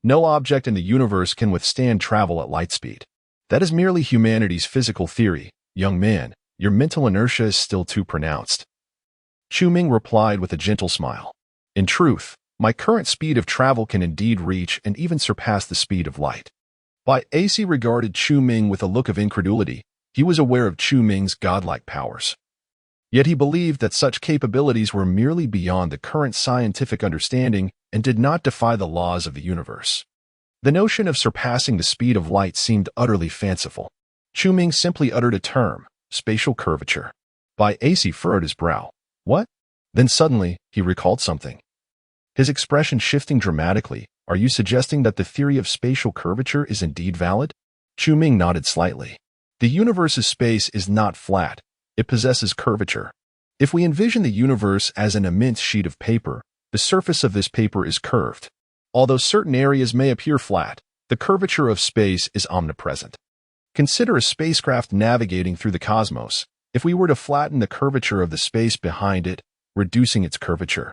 A: No object in the universe can withstand travel at light speed. That is merely humanity's physical theory. Young man, your mental inertia is still too pronounced. Chu Ming replied with a gentle smile. In truth, my current speed of travel can indeed reach and even surpass the speed of light. Baesi regarded Chu Ming with a look of incredulity. He was aware of Chu Ming's godlike powers. Yet he believed that such capabilities were merely beyond the current scientific understanding and did not defy the laws of the universe. The notion of surpassing the speed of light seemed utterly fanciful. Chu Ming simply uttered a term, spatial curvature. Baesi furrowed his brow. What? Then suddenly, he recalled something. His expression shifting dramatically, are you suggesting that the theory of spatial curvature is indeed valid? Chu Ming nodded slightly. The universe's space is not flat. It possesses curvature. If we envision the universe as an immense sheet of paper, the surface of this paper is curved. Although certain areas may appear flat, the curvature of space is omnipresent. Consider a spacecraft navigating through the cosmos. If we were to flatten the curvature of the space behind it, reducing its curvature,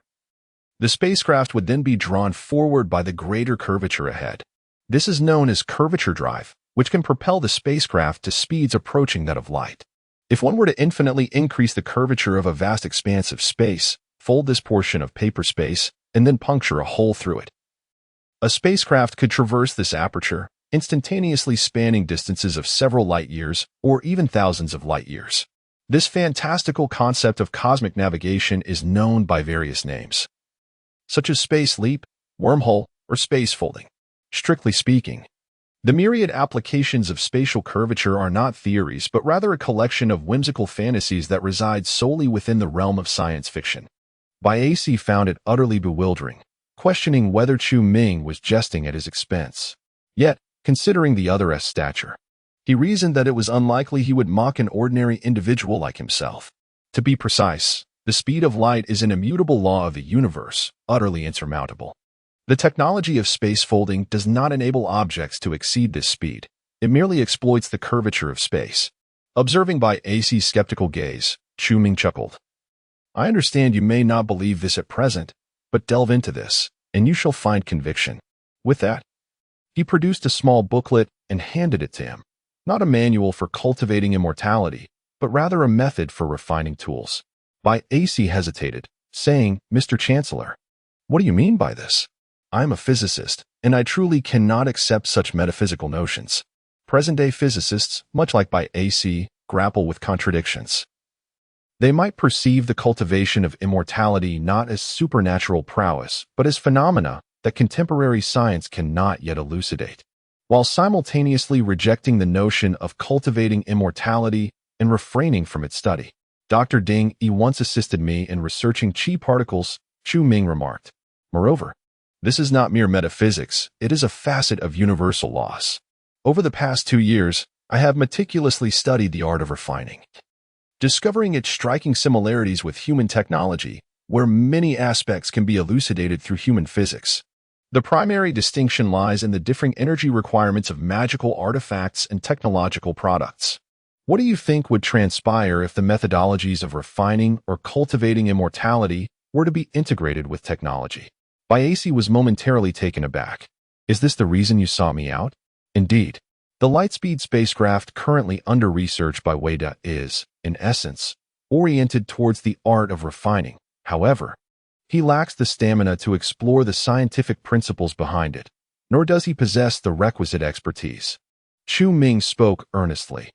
A: the spacecraft would then be drawn forward by the greater curvature ahead. This is known as curvature drive, which can propel the spacecraft to speeds approaching that of light. If one were to infinitely increase the curvature of a vast expanse of space, fold this portion of paper space, and then puncture a hole through it, a spacecraft could traverse this aperture, instantaneously spanning distances of several light years or even thousands of light years. This fantastical concept of cosmic navigation is known by various names, such as space leap, wormhole, or space folding. Strictly speaking, the myriad applications of spatial curvature are not theories, but rather a collection of whimsical fantasies that reside solely within the realm of science fiction. Baesi found it utterly bewildering, questioning whether Chu Ming was jesting at his expense. Yet, considering the other's stature, he reasoned that it was unlikely he would mock an ordinary individual like himself. To be precise, the speed of light is an immutable law of the universe, utterly insurmountable. The technology of space folding does not enable objects to exceed this speed. It merely exploits the curvature of space. Observing Baesi's skeptical gaze, Chu Ming chuckled. I understand you may not believe this at present, but delve into this, and you shall find conviction. With that, he produced a small booklet and handed it to him. Not a manual for cultivating immortality, but rather a method for refining tools. Baesi hesitated, saying, Mr. Chancellor, what do you mean by this? I am a physicist, and I truly cannot accept such metaphysical notions. Present-day physicists, much like Baesi, grapple with contradictions. They might perceive the cultivation of immortality not as supernatural prowess, but as phenomena that contemporary science cannot yet elucidate, while simultaneously rejecting the notion of cultivating immortality and refraining from its study. Dr. Ding Yi once assisted me in researching chi particles, Chu Ming remarked. Moreover, this is not mere metaphysics, it is a facet of universal laws. Over the past 2 years, I have meticulously studied the art of refining, discovering its striking similarities with human technology, where many aspects can be elucidated through human physics. The primary distinction lies in the differing energy requirements of magical artifacts and technological products. What do you think would transpire if the methodologies of refining or cultivating immortality were to be integrated with technology? Baesi was momentarily taken aback. Is this the reason you sought me out? Indeed. The Lightspeed spacecraft currently under research by Wasteland is, in essence, oriented towards the art of refining. However, he lacks the stamina to explore the scientific principles behind it, nor does he possess the requisite expertise. Chu Ming spoke earnestly.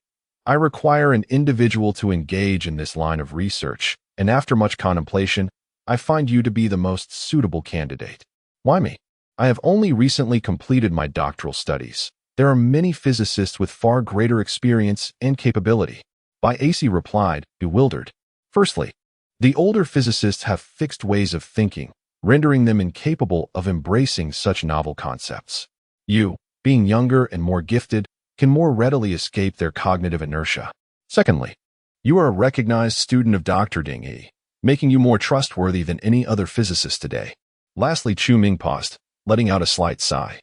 A: I require an individual to engage in this line of research, and after much contemplation, I find you to be the most suitable candidate. Why me? I have only recently completed my doctoral studies. There are many physicists with far greater experience and capability. Baesi replied, bewildered. Firstly, the older physicists have fixed ways of thinking, rendering them incapable of embracing such novel concepts. You, being younger and more gifted, can more readily escape their cognitive inertia. Secondly, you are a recognized student of Dr. Ding Yi, making you more trustworthy than any other physicist today. Lastly, Chu Ming paused, letting out a slight sigh.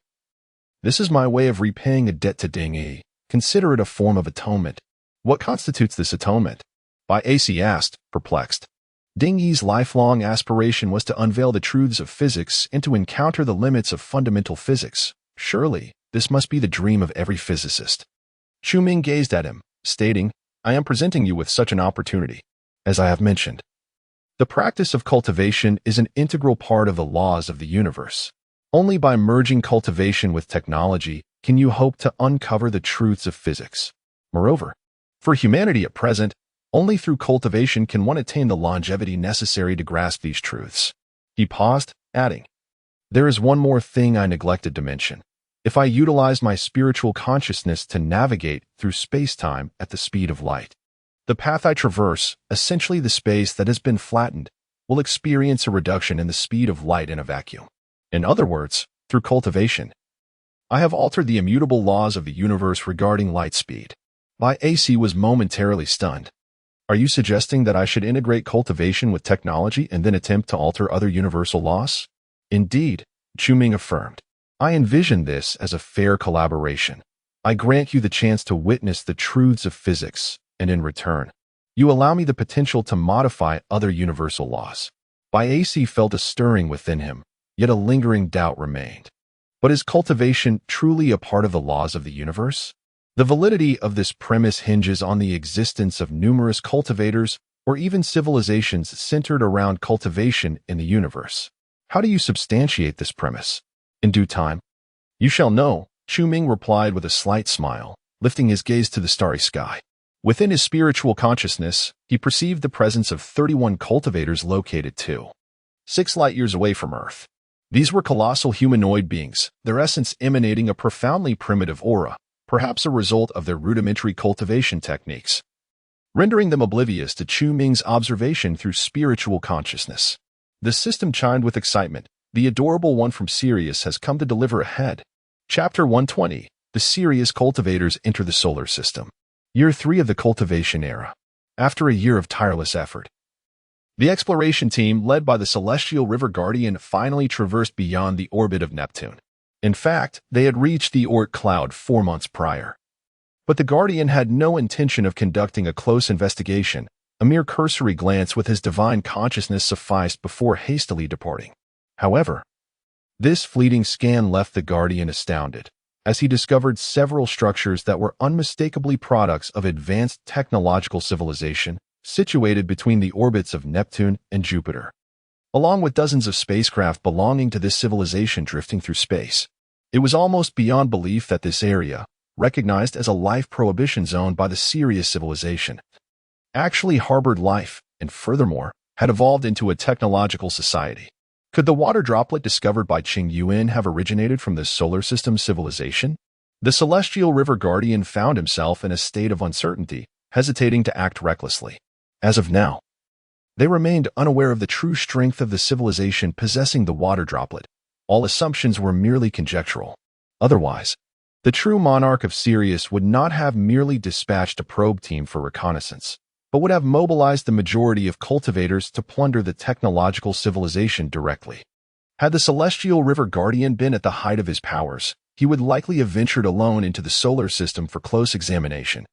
A: This is my way of repaying a debt to Ding Yi. Consider it a form of atonement. What constitutes this atonement? Baesi asked, perplexed. Ding Yi's lifelong aspiration was to unveil the truths of physics and to encounter the limits of fundamental physics. Surely, this must be the dream of every physicist. Chu Ming gazed at him, stating, I am presenting you with such an opportunity. As I have mentioned, the practice of cultivation is an integral part of the laws of the universe. Only by merging cultivation with technology can you hope to uncover the truths of physics. Moreover, for humanity at present, only through cultivation can one attain the longevity necessary to grasp these truths. He paused, adding, there is one more thing I neglected to mention. If I utilize my spiritual consciousness to navigate through space-time at the speed of light, the path I traverse, essentially the space that has been flattened, will experience a reduction in the speed of light in a vacuum. In other words, through cultivation, I have altered the immutable laws of the universe regarding light speed. Baesi was momentarily stunned. Are you suggesting that I should integrate cultivation with technology and then attempt to alter other universal laws? Indeed, Chu Ming affirmed. I envision this as a fair collaboration. I grant you the chance to witness the truths of physics, and in return, you allow me the potential to modify other universal laws. Baesi felt a stirring within him, yet a lingering doubt remained. But is cultivation truly a part of the laws of the universe? The validity of this premise hinges on the existence of numerous cultivators or even civilizations centered around cultivation in the universe. How do you substantiate this premise? In due time, you shall know, Chu Ming replied with a slight smile, lifting his gaze to the starry sky. Within his spiritual consciousness, he perceived the presence of 31 cultivators located 6 light-years away from Earth. These were colossal humanoid beings, their essence emanating a profoundly primitive aura, perhaps a result of their rudimentary cultivation techniques, rendering them oblivious to Chu Ming's observation through spiritual consciousness. The system chimed with excitement. The adorable one from Sirius has come to deliver ahead. Chapter 120. The Sirius cultivators enter the solar system. Year 3 of the cultivation era. After a year of tireless effort, the exploration team, led by the Celestial River Guardian, finally traversed beyond the orbit of Neptune. In fact, they had reached the Oort cloud 4 months prior. But the Guardian had no intention of conducting a close investigation. A mere cursory glance with his divine consciousness sufficed before hastily departing. However, this fleeting scan left the Guardian astounded, as he discovered several structures that were unmistakably products of advanced technological civilization, situated between the orbits of Neptune and Jupiter, along with dozens of spacecraft belonging to this civilization drifting through space. It was almost beyond belief that this area, recognized as a life prohibition zone by the Sirius civilization, actually harbored life and, furthermore, had evolved into a technological society. Could the water droplet discovered by Qing Yuan have originated from the solar system civilization? The Celestial River Guardian found himself in a state of uncertainty, hesitating to act recklessly. As of now, they remained unaware of the true strength of the civilization possessing the water droplet. All assumptions were merely conjectural. Otherwise, the true monarch of Sirius would not have merely dispatched a probe team for reconnaissance, but would have mobilized the majority of cultivators to plunder the technological civilization directly. Had the Celestial River Guardian been at the height of his powers, he would likely have ventured alone into the solar system for close examination.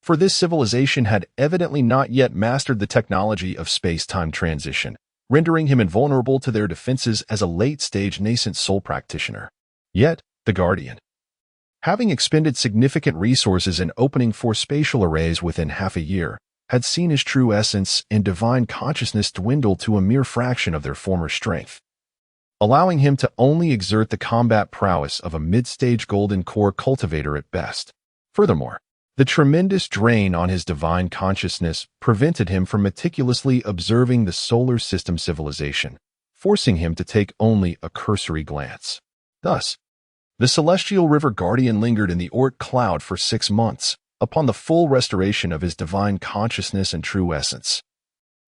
A: For this civilization had evidently not yet mastered the technology of space-time transition, rendering him invulnerable to their defenses as a late-stage nascent soul practitioner. Yet, the Guardian, having expended significant resources in opening 4 spatial arrays within half a year, had seen his true essence and divine consciousness dwindle to a mere fraction of their former strength, allowing him to only exert the combat prowess of a mid-stage golden core cultivator at best. Furthermore, the tremendous drain on his divine consciousness prevented him from meticulously observing the solar system civilization, forcing him to take only a cursory glance. Thus, the Celestial River Guardian lingered in the Oort cloud for 6 months, upon the full restoration of his divine consciousness and true essence.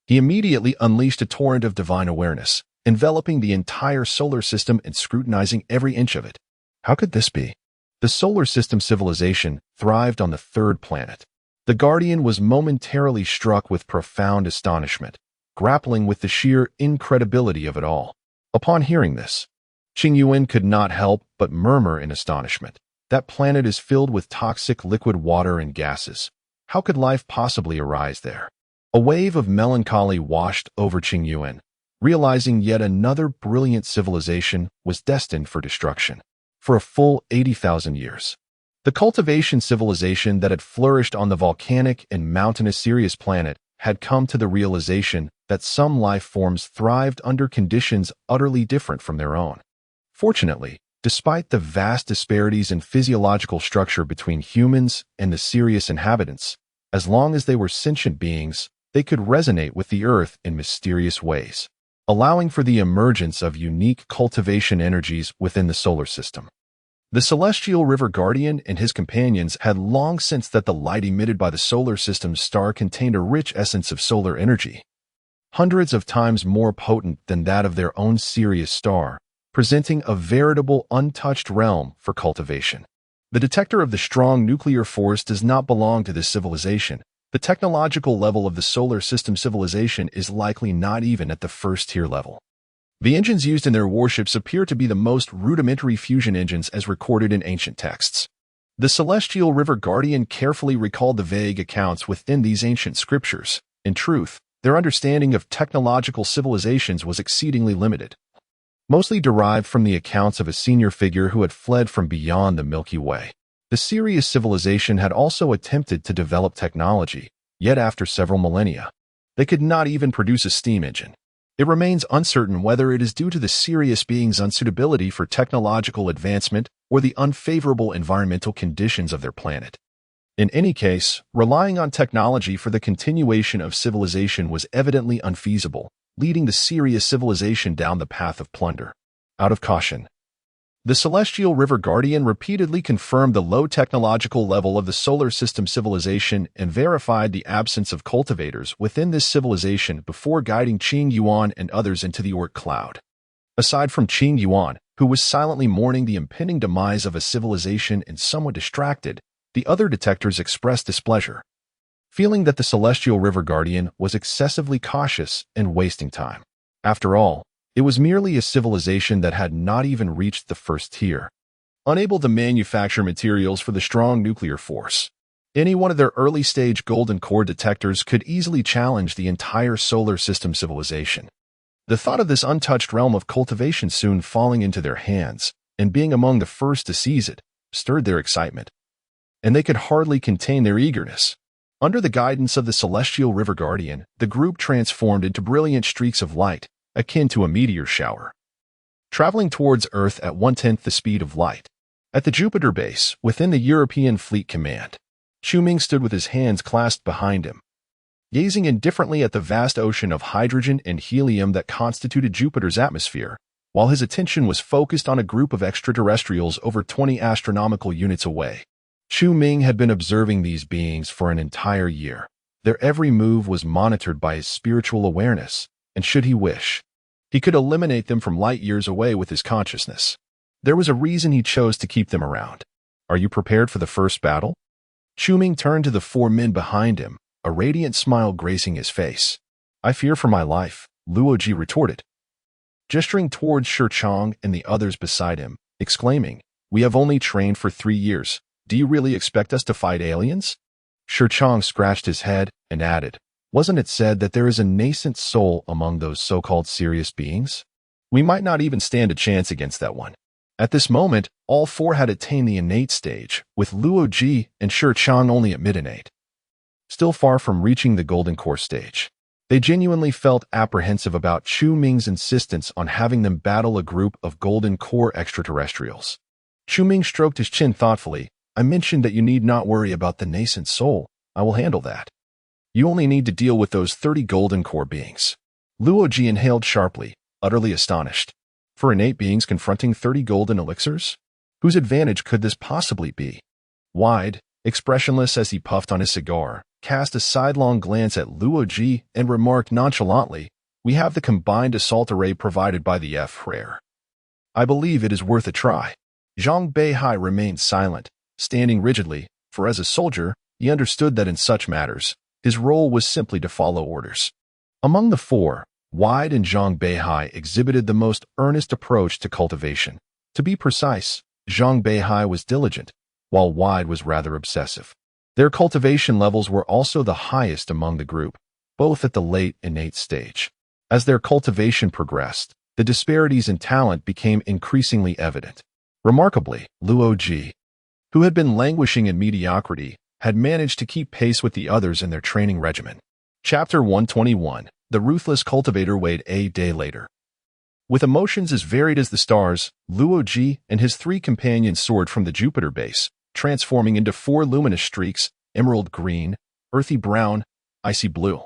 A: He immediately unleashed a torrent of divine awareness, enveloping the entire solar system and scrutinizing every inch of it. How could this be? The solar system civilization thrived on the 3rd planet. The Guardian was momentarily struck with profound astonishment, grappling with the sheer incredibility of it all. Upon hearing this, Qing Yuan could not help but murmur in astonishment. That planet is filled with toxic liquid water and gases. How could life possibly arise there? A wave of melancholy washed over Qing Yuan, realizing yet another brilliant civilization was destined for destruction. For a full 80,000 years, the cultivation civilization that had flourished on the volcanic and mountainous Sirius planet had come to the realization that some life forms thrived under conditions utterly different from their own. Fortunately, despite the vast disparities in physiological structure between humans and the Sirius inhabitants, as long as they were sentient beings, they could resonate with the Earth in mysterious ways, allowing for the emergence of unique cultivation energies within the solar system. The Celestial River Guardian and his companions had long sensed that the light emitted by the solar system's star contained a rich essence of solar energy, hundreds of times more potent than that of their own Sirius star, presenting a veritable untouched realm for cultivation. The detector of the strong nuclear force does not belong to this civilization. The technological level of the solar system civilization is likely not even at the 1st-tier level. The engines used in their warships appear to be the most rudimentary fusion engines as recorded in ancient texts. The Celestial River Guardian carefully recalled the vague accounts within these ancient scriptures. In truth, their understanding of technological civilizations was exceedingly limited, mostly derived from the accounts of a senior figure who had fled from beyond the Milky Way. The Sirius civilization had also attempted to develop technology, yet after several millennia, they could not even produce a steam engine. It remains uncertain whether it is due to the Sirius beings' unsuitability for technological advancement or the unfavorable environmental conditions of their planet. In any case, relying on technology for the continuation of civilization was evidently unfeasible, leading the Sirius civilization down the path of plunder. Out of caution, the Celestial River Guardian repeatedly confirmed the low technological level of the solar system civilization and verified the absence of cultivators within this civilization before guiding Qing Yuan and others into the Oort cloud. Aside from Qing Yuan, who was silently mourning the impending demise of a civilization and somewhat distracted, the other detectors expressed displeasure, feeling that the Celestial River Guardian was excessively cautious and wasting time. After all, it was merely a civilization that had not even reached the first tier, unable to manufacture materials for the strong nuclear force. Any one of their early-stage golden core detectors could easily challenge the entire solar system civilization. The thought of this untouched realm of cultivation soon falling into their hands and being among the first to seize it stirred their excitement, and they could hardly contain their eagerness. Under the guidance of the Celestial River Guardian, the group transformed into brilliant streaks of light, akin to a meteor shower, traveling towards Earth at 1/10 the speed of light. At the Jupiter base, within the European Fleet Command, Ming stood with his hands clasped behind him, gazing indifferently at the vast ocean of hydrogen and helium that constituted Jupiter's atmosphere, while his attention was focused on a group of extraterrestrials over 20 astronomical units away. Ming had been observing these beings for an entire year. Their every move was monitored by his spiritual awareness, and should he wish, he could eliminate them from light years away with his consciousness. There was a reason he chose to keep them around. Are you prepared for the first battle? Ming turned to the four men behind him, a radiant smile gracing his face. I fear for my life, Luoji retorted, gesturing towards Chang and the others beside him, exclaiming, we have only trained for 3 years. Do you really expect us to fight aliens? Chang scratched his head and added, wasn't it said that there is a nascent soul among those so-called serious beings? We might not even stand a chance against that one. At this moment, all four had attained the innate stage, with Luoji and Chang only at mid-innate, still far from reaching the golden core stage. They genuinely felt apprehensive about Ming's insistence on having them battle a group of golden core extraterrestrials. Ming stroked his chin thoughtfully. I mentioned that you need not worry about the nascent soul. I will handle that. You only need to deal with those 30 golden core beings. Luoji inhaled sharply, utterly astonished. For innate beings confronting 30 golden elixirs? Whose advantage could this possibly be? Wide, expressionless as he puffed on his cigar, cast a sidelong glance at Luoji and remarked nonchalantly, we have the combined assault array provided by the F-Rare. I believe it is worth a try. Zhang Beihai remained silent, standing rigidly, for as a soldier, he understood that in such matters, his role was simply to follow orders. Among the four, Wide and Zhang Beihai exhibited the most earnest approach to cultivation. To be precise, Zhang Beihai was diligent, while Wide was rather obsessive. Their cultivation levels were also the highest among the group, both at the late innate stage. As their cultivation progressed, the disparities in talent became increasingly evident. Remarkably, Luoji, who had been languishing in mediocrity, had managed to keep pace with the others in their training regimen. Chapter 121, The Ruthless Cultivator weighed a day later. With emotions as varied as the stars, Luoji and his 3 companions soared from the Jupiter base, transforming into 4 luminous streaks, emerald green, earthy brown, icy blue,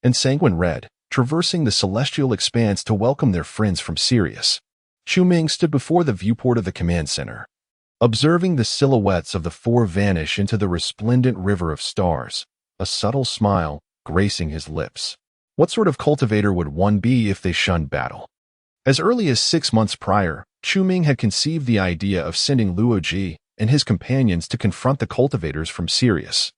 A: and sanguine red, traversing the celestial expanse to welcome their friends from Sirius. Ming stood before the viewport of the command center, observing the silhouettes of the 4 vanish into the resplendent river of stars, a subtle smile gracing his lips. What sort of cultivator would one be if they shunned battle? As early as 6 months prior, Ming had conceived the idea of sending Luoji and his companions to confront the cultivators from Sirius,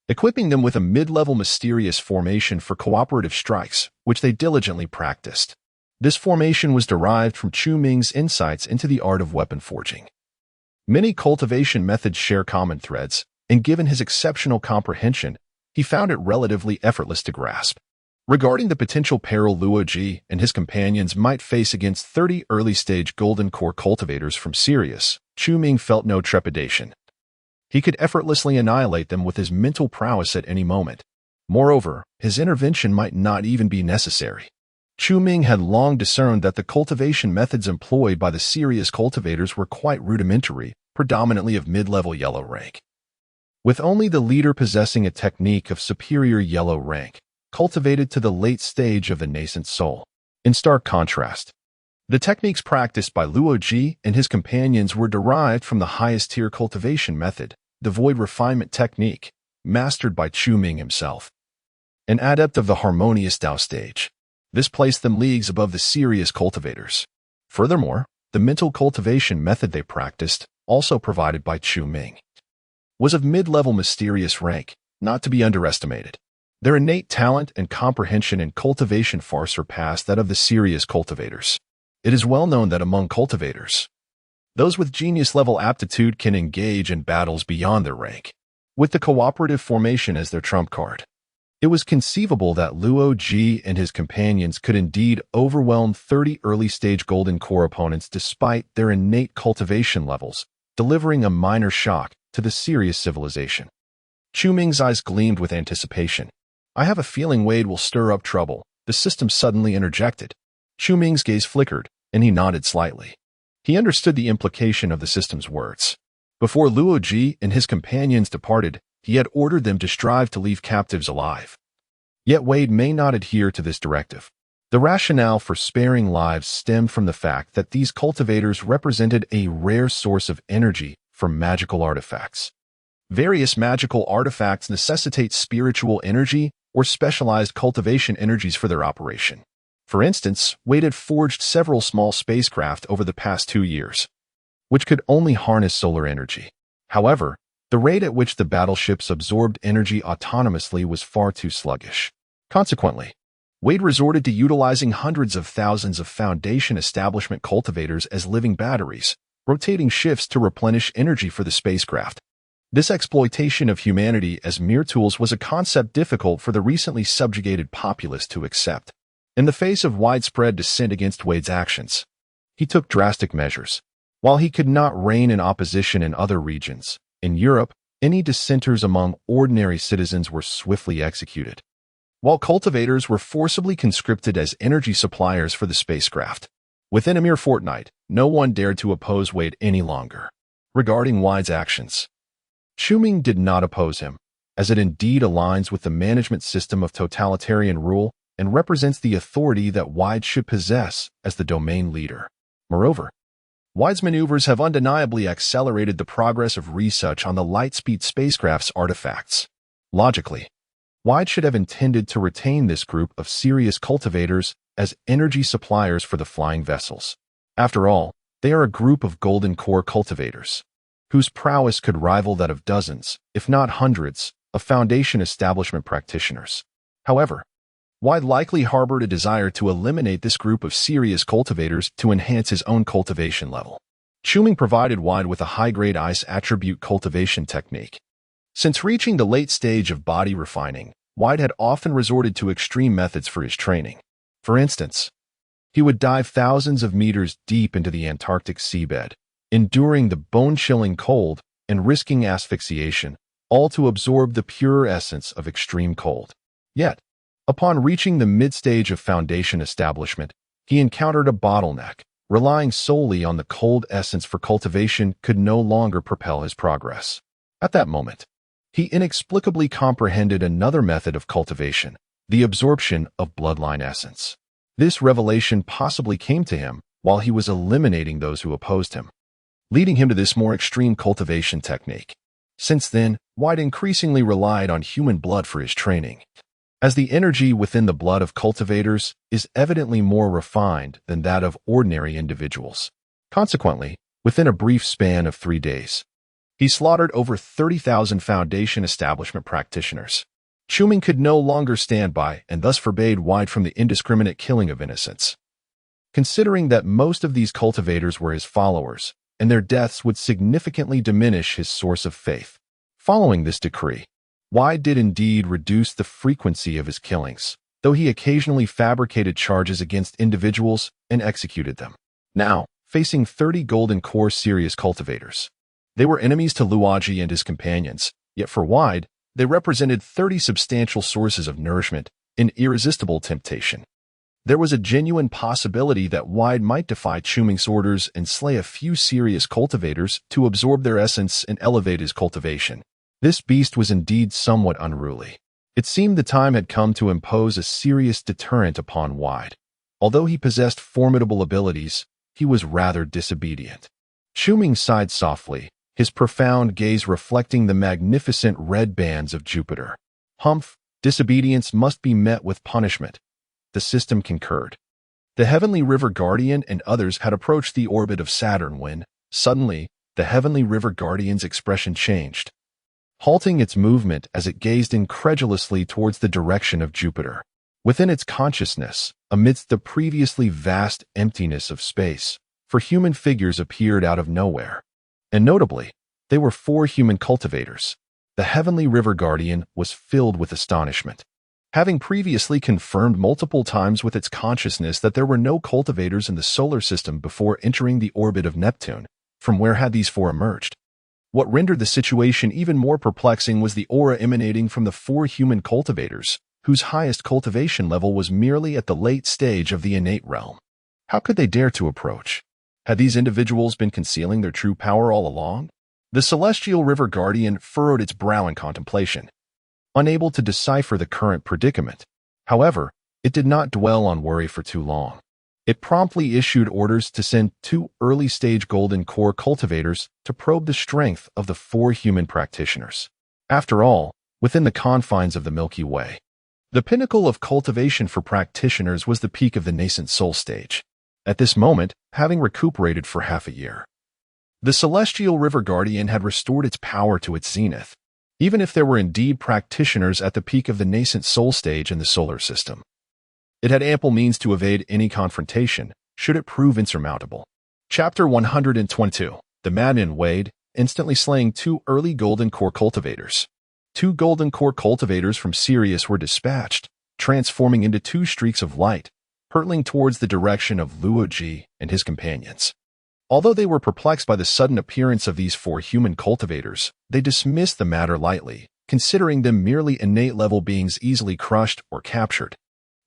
A: equipping them with a mid-level mysterious formation for cooperative strikes, which they diligently practiced. This formation was derived from Ming's insights into the art of weapon forging. Many cultivation methods share common threads, and given his exceptional comprehension, he found it relatively effortless to grasp. Regarding the potential peril Luoji and his companions might face against 30 early-stage golden core cultivators from Sirius, Ming felt no trepidation. He could effortlessly annihilate them with his mental prowess at any moment. Moreover, his intervention might not even be necessary. Ming had long discerned that the cultivation methods employed by the Sirius cultivators were quite rudimentary, predominantly of mid-level yellow rank. with only the leader possessing a technique of superior yellow rank, cultivated to the late stage of the nascent soul. In stark contrast, the techniques practiced by Luo Ji and his companions were derived from the highest-tier cultivation method, the void refinement technique, mastered by Chu Ming himself, an adept of the harmonious Tao stage. This placed them leagues above the serious cultivators. Furthermore, the mental cultivation method they practiced, also provided by Chu Ming, was of mid-level mysterious rank, not to be underestimated. Their innate talent and comprehension in cultivation far surpassed that of the serious cultivators. It is well known that among cultivators, those with genius-level aptitude can engage in battles beyond their rank, with the cooperative formation as their trump card. It was conceivable that Luo Ji and his companions could indeed overwhelm 30 early-stage Golden Core opponents despite their innate cultivation levels, delivering a minor shock to the serious civilization. Chu Ming's eyes gleamed with anticipation. "I have a feeling Wade will stir up trouble," the system suddenly interjected. Chu Ming's gaze flickered, and he nodded slightly. He understood the implication of the system's words. Before Luo Ji and his companions departed, he had ordered them to strive to leave captives alive. Yet Wade may not adhere to this directive. The rationale for sparing lives stemmed from the fact that these cultivators represented a rare source of energy from magical artifacts. Various magical artifacts necessitate spiritual energy or specialized cultivation energies for their operation. For instance, Wade had forged several small spacecraft over the past 2 years, which could only harness solar energy. However, the rate at which the battleships absorbed energy autonomously was far too sluggish. Consequently, Wade resorted to utilizing hundreds of thousands of Foundation establishment cultivators as living batteries, rotating shifts to replenish energy for the spacecraft. This exploitation of humanity as mere tools was a concept difficult for the recently subjugated populace to accept. In the face of widespread dissent against Wade's actions, he took drastic measures. While he could not rein in opposition in other regions, in Europe, any dissenters among ordinary citizens were swiftly executed, while cultivators were forcibly conscripted as energy suppliers for the spacecraft. Within a mere fortnight, no one dared to oppose Wade any longer. Regarding Wade's actions, Chu Ming did not oppose him, as it indeed aligns with the management system of totalitarian rule and represents the authority that Wade should possess as the domain leader. Moreover, Wade's maneuvers have undeniably accelerated the progress of research on the Lightspeed spacecraft's artifacts. Logically, Wade should have intended to retain this group of serious cultivators as energy suppliers for the flying vessels. After all, they are a group of Golden Core cultivators, whose prowess could rival that of dozens, if not hundreds, of Foundation establishment practitioners. However, Wade likely harbored a desire to eliminate this group of serious cultivators to enhance his own cultivation level. Chu Ming provided Wade with a high-grade ice attribute cultivation technique. Since reaching the late stage of body refining, Wade had often resorted to extreme methods for his training. For instance, he would dive thousands of meters deep into the Antarctic seabed, enduring the bone-chilling cold and risking asphyxiation, all to absorb the pure essence of extreme cold. Yet, upon reaching the mid-stage of Foundation establishment, he encountered a bottleneck. Relying solely on the cold essence for cultivation could no longer propel his progress. At that moment, he inexplicably comprehended another method of cultivation, the absorption of bloodline essence. This revelation possibly came to him while he was eliminating those who opposed him, leading him to this more extreme cultivation technique. Since then, Wade increasingly relied on human blood for his training, as the energy within the blood of cultivators is evidently more refined than that of ordinary individuals. Consequently, within a brief span of 3 days, he slaughtered over 30,000 Foundation establishment practitioners. Chu Ming could no longer stand by and thus forbade Wade from the indiscriminate killing of innocents. Considering that most of these cultivators were his followers, and their deaths would significantly diminish his source of faith. Following this decree, Wade did indeed reduce the frequency of his killings, though he occasionally fabricated charges against individuals and executed them. Now, facing 30 Golden Core serious cultivators, they were enemies to Luoji and his companions, yet for Wade, they represented 30 substantial sources of nourishment, an irresistible temptation. There was a genuine possibility that Wade might defy Chu Ming's orders and slay a few serious cultivators to absorb their essence and elevate his cultivation. This beast was indeed somewhat unruly. It seemed the time had come to impose a serious deterrent upon Wide. Although he possessed formidable abilities, he was rather disobedient. Shuming sighed softly, his profound gaze reflecting the magnificent red bands of Jupiter. Humph, disobedience must be met with punishment. The system concurred. The Heavenly River Guardian and others had approached the orbit of Saturn when, suddenly, the Heavenly River Guardian's expression changed, halting its movement as it gazed incredulously towards the direction of Jupiter. Within its consciousness, amidst the previously vast emptiness of space, 4 human figures appeared out of nowhere. And notably, they were 4 human cultivators. The Heavenly River Guardian was filled with astonishment. Having previously confirmed multiple times with its consciousness that there were no cultivators in the solar system before entering the orbit of Neptune, from where had these 4 emerged? What rendered the situation even more perplexing was the aura emanating from the 4 human cultivators, whose highest cultivation level was merely at the late stage of the innate realm. How could they dare to approach? Had these individuals been concealing their true power all along? The Celestial River Guardian furrowed its brow in contemplation, unable to decipher the current predicament. However, it did not dwell on worry for too long. It promptly issued orders to send 2 early-stage golden core cultivators to probe the strength of the 4 human practitioners. After all, within the confines of the Milky Way, the pinnacle of cultivation for practitioners was the peak of the nascent soul stage. At this moment, having recuperated for half a year, the Celestial River Guardian had restored its power to its zenith, even if there were indeed practitioners at the peak of the nascent soul stage in the solar system. It had ample means to evade any confrontation, should it prove insurmountable. Chapter 122. The Madman Wade, instantly slaying 2 early golden core cultivators. 2 golden core cultivators from Sirius were dispatched, transforming into 2 streaks of light, hurtling towards the direction of Luoji and his companions. Although they were perplexed by the sudden appearance of these 4 human cultivators, they dismissed the matter lightly, considering them merely innate-level beings easily crushed or captured.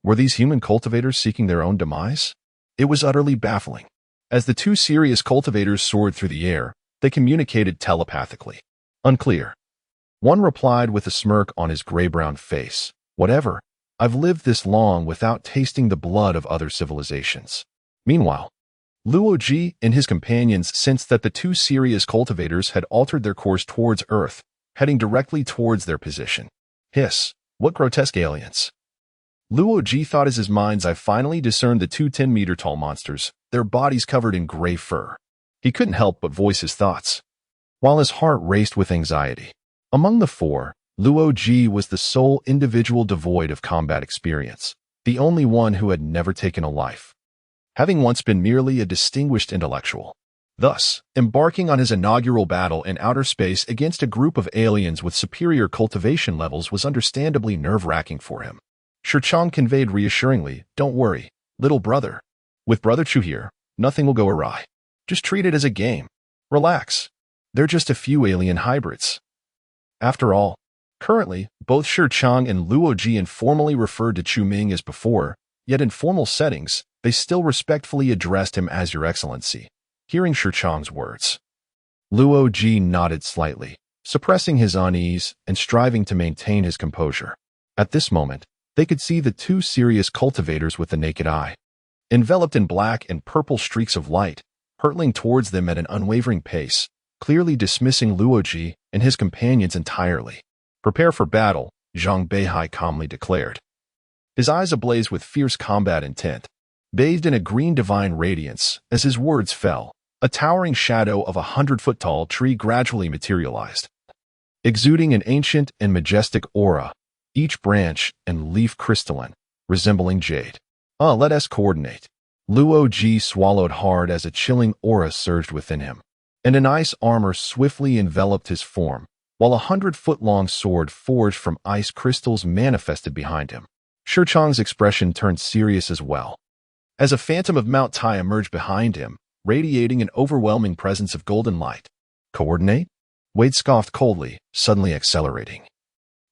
A: Were these human cultivators seeking their own demise? It was utterly baffling. As the 2 Sirius cultivators soared through the air, they communicated telepathically. Unclear. One replied with a smirk on his gray-brown face, "Whatever, I've lived this long without tasting the blood of other civilizations." Meanwhile, Luoji and his companions sensed that the 2 Sirius cultivators had altered their course towards Earth, heading directly towards their position. Hiss, what grotesque aliens. Luoji thought as his mind's eye finally discerned the 2 10-meter-tall monsters, their bodies covered in gray fur. He couldn't help but voice his thoughts, while his heart raced with anxiety. Among the 4, Luoji was the sole individual devoid of combat experience, the only one who had never taken a life, having once been merely a distinguished intellectual. Thus, embarking on his inaugural battle in outer space against a group of aliens with superior cultivation levels was understandably nerve-wracking for him. Shirchong conveyed reassuringly, "Don't worry, little brother. With Brother Chu here, nothing will go awry. Just treat it as a game. Relax. They're just a few alien hybrids." After all, currently, both Shirchong and Luoji informally referred to Chu Ming as before, yet in formal settings, they still respectfully addressed him as Your Excellency. Hearing Shirchong's words, Luoji nodded slightly, suppressing his unease and striving to maintain his composure. At this moment, they could see the 2 Sirius cultivators with the naked eye, enveloped in black and purple streaks of light, hurtling towards them at an unwavering pace, clearly dismissing Luoji and his companions entirely. "Prepare for battle," Zhang Beihai calmly declared, his eyes ablaze with fierce combat intent. Bathed in a green divine radiance, as his words fell, a towering shadow of 100-foot-tall tree gradually materialized, exuding an ancient and majestic aura, each branch and leaf crystalline, resembling jade. Let us coordinate." Luoji swallowed hard as a chilling aura surged within him, and an ice armor swiftly enveloped his form, while a 100-foot-long sword forged from ice crystals manifested behind him. Shirchong's expression turned serious as well, as a phantom of Mount Tai emerged behind him, radiating an overwhelming presence of golden light. "Coordinate?" Wade scoffed coldly, suddenly accelerating,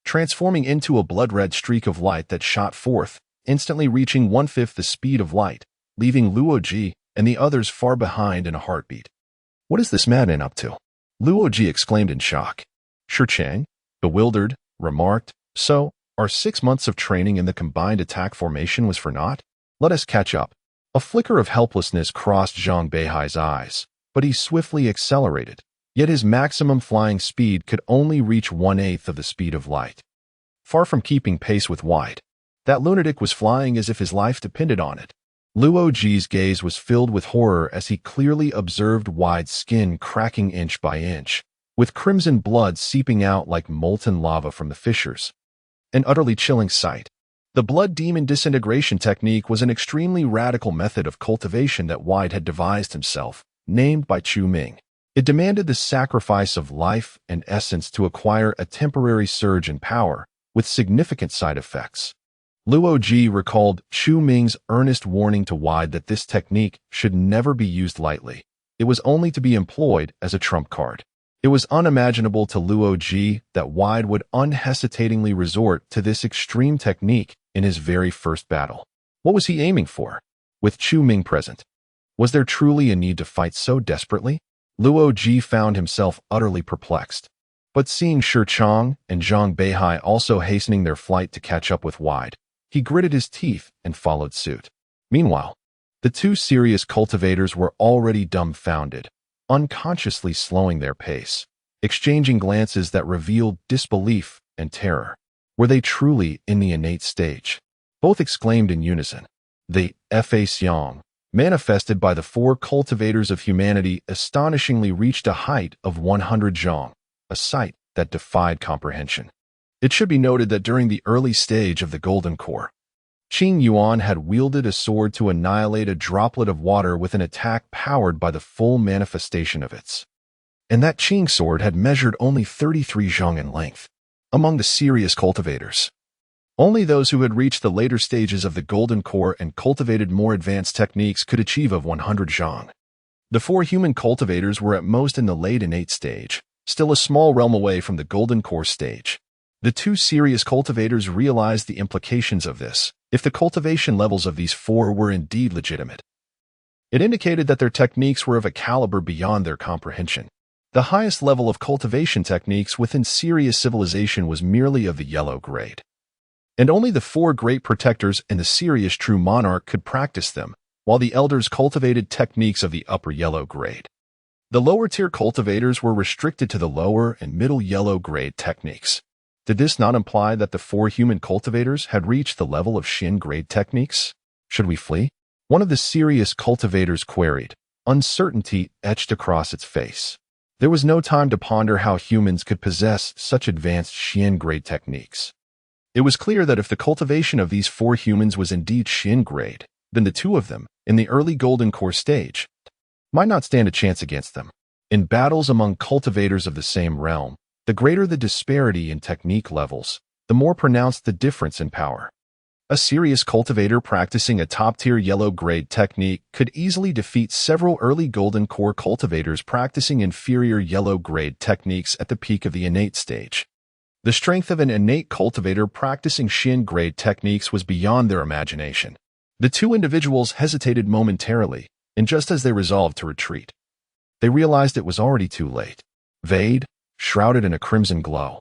A: transforming into a blood-red streak of light that shot forth, instantly reaching 1/5 the speed of light, leaving Luoji and the others far behind in a heartbeat. "What is this madman up to?" Luoji exclaimed in shock. "Shirchang, Bewildered, remarked, "So, our 6 months of training in the combined attack formation was for naught? Let us catch up." A flicker of helplessness crossed Zhang Beihai's eyes, but he swiftly accelerated. Yet his maximum flying speed could only reach 1/8 of the speed of light. Far from keeping pace with Wide, that lunatic was flying as if his life depended on it. Luo Ji's gaze was filled with horror as he clearly observed Wide's skin cracking inch by inch, with crimson blood seeping out like molten lava from the fissures. An utterly chilling sight. The blood demon disintegration technique was an extremely radical method of cultivation that Wide had devised himself, named by Chu Ming. It demanded the sacrifice of life and essence to acquire a temporary surge in power, with significant side effects. Luo Ji recalled Chu Ming's earnest warning to Wide that this technique should never be used lightly. It was only to be employed as a trump card. It was unimaginable to Luo Ji that Wide would unhesitatingly resort to this extreme technique in his very first battle. What was he aiming for? With Chu Ming present, was there truly a need to fight so desperately? Luo Ji found himself utterly perplexed. But seeing Shi Chang and Zhang Beihai also hastening their flight to catch up with Wide, he gritted his teeth and followed suit. Meanwhile, the two serious cultivators were already dumbfounded, unconsciously slowing their pace, exchanging glances that revealed disbelief and terror. Were they truly in the innate stage? Both exclaimed in unison. The Fa Xiang, manifested by the 4 cultivators of humanity, astonishingly reached a height of 100 zhang, a sight that defied comprehension. It should be noted that during the early stage of the Golden Core, Qing Yuan had wielded a sword to annihilate a droplet of water with an attack powered by the full manifestation of its. And that Qing sword had measured only 33 zhang in length. Among the serious cultivators, only those who had reached the later stages of the Golden Core and cultivated more advanced techniques could achieve of 100 zhang. The 4 human cultivators were at most in the late innate stage, still a small realm away from the Golden Core stage. The 2 serious cultivators realized the implications of this. If the cultivation levels of these 4 were indeed legitimate, it indicated that their techniques were of a caliber beyond their comprehension. The highest level of cultivation techniques within serious civilization was merely of the yellow grade. And only the 4 great protectors and the serious true monarch could practice them, while the elders cultivated techniques of the upper yellow grade. The lower-tier cultivators were restricted to the lower and middle yellow grade techniques. Did this not imply that the 4 human cultivators had reached the level of Shin grade techniques? Should we flee? One of the serious cultivators queried, uncertainty etched across its face. There was no time to ponder how humans could possess such advanced Shin grade techniques. It was clear that if the cultivation of these 4 humans was indeed Shin grade, then the 2 of them, in the early Golden Core stage, might not stand a chance against them. In battles among cultivators of the same realm, the greater the disparity in technique levels, the more pronounced the difference in power. A serious cultivator practicing a top-tier yellow-grade technique could easily defeat several early Golden Core cultivators practicing inferior yellow-grade techniques at the peak of the innate stage. The strength of an innate cultivator practicing Shin-grade techniques was beyond their imagination. The 2 individuals hesitated momentarily, and just as they resolved to retreat, they realized it was already too late. Vade, shrouded in a crimson glow,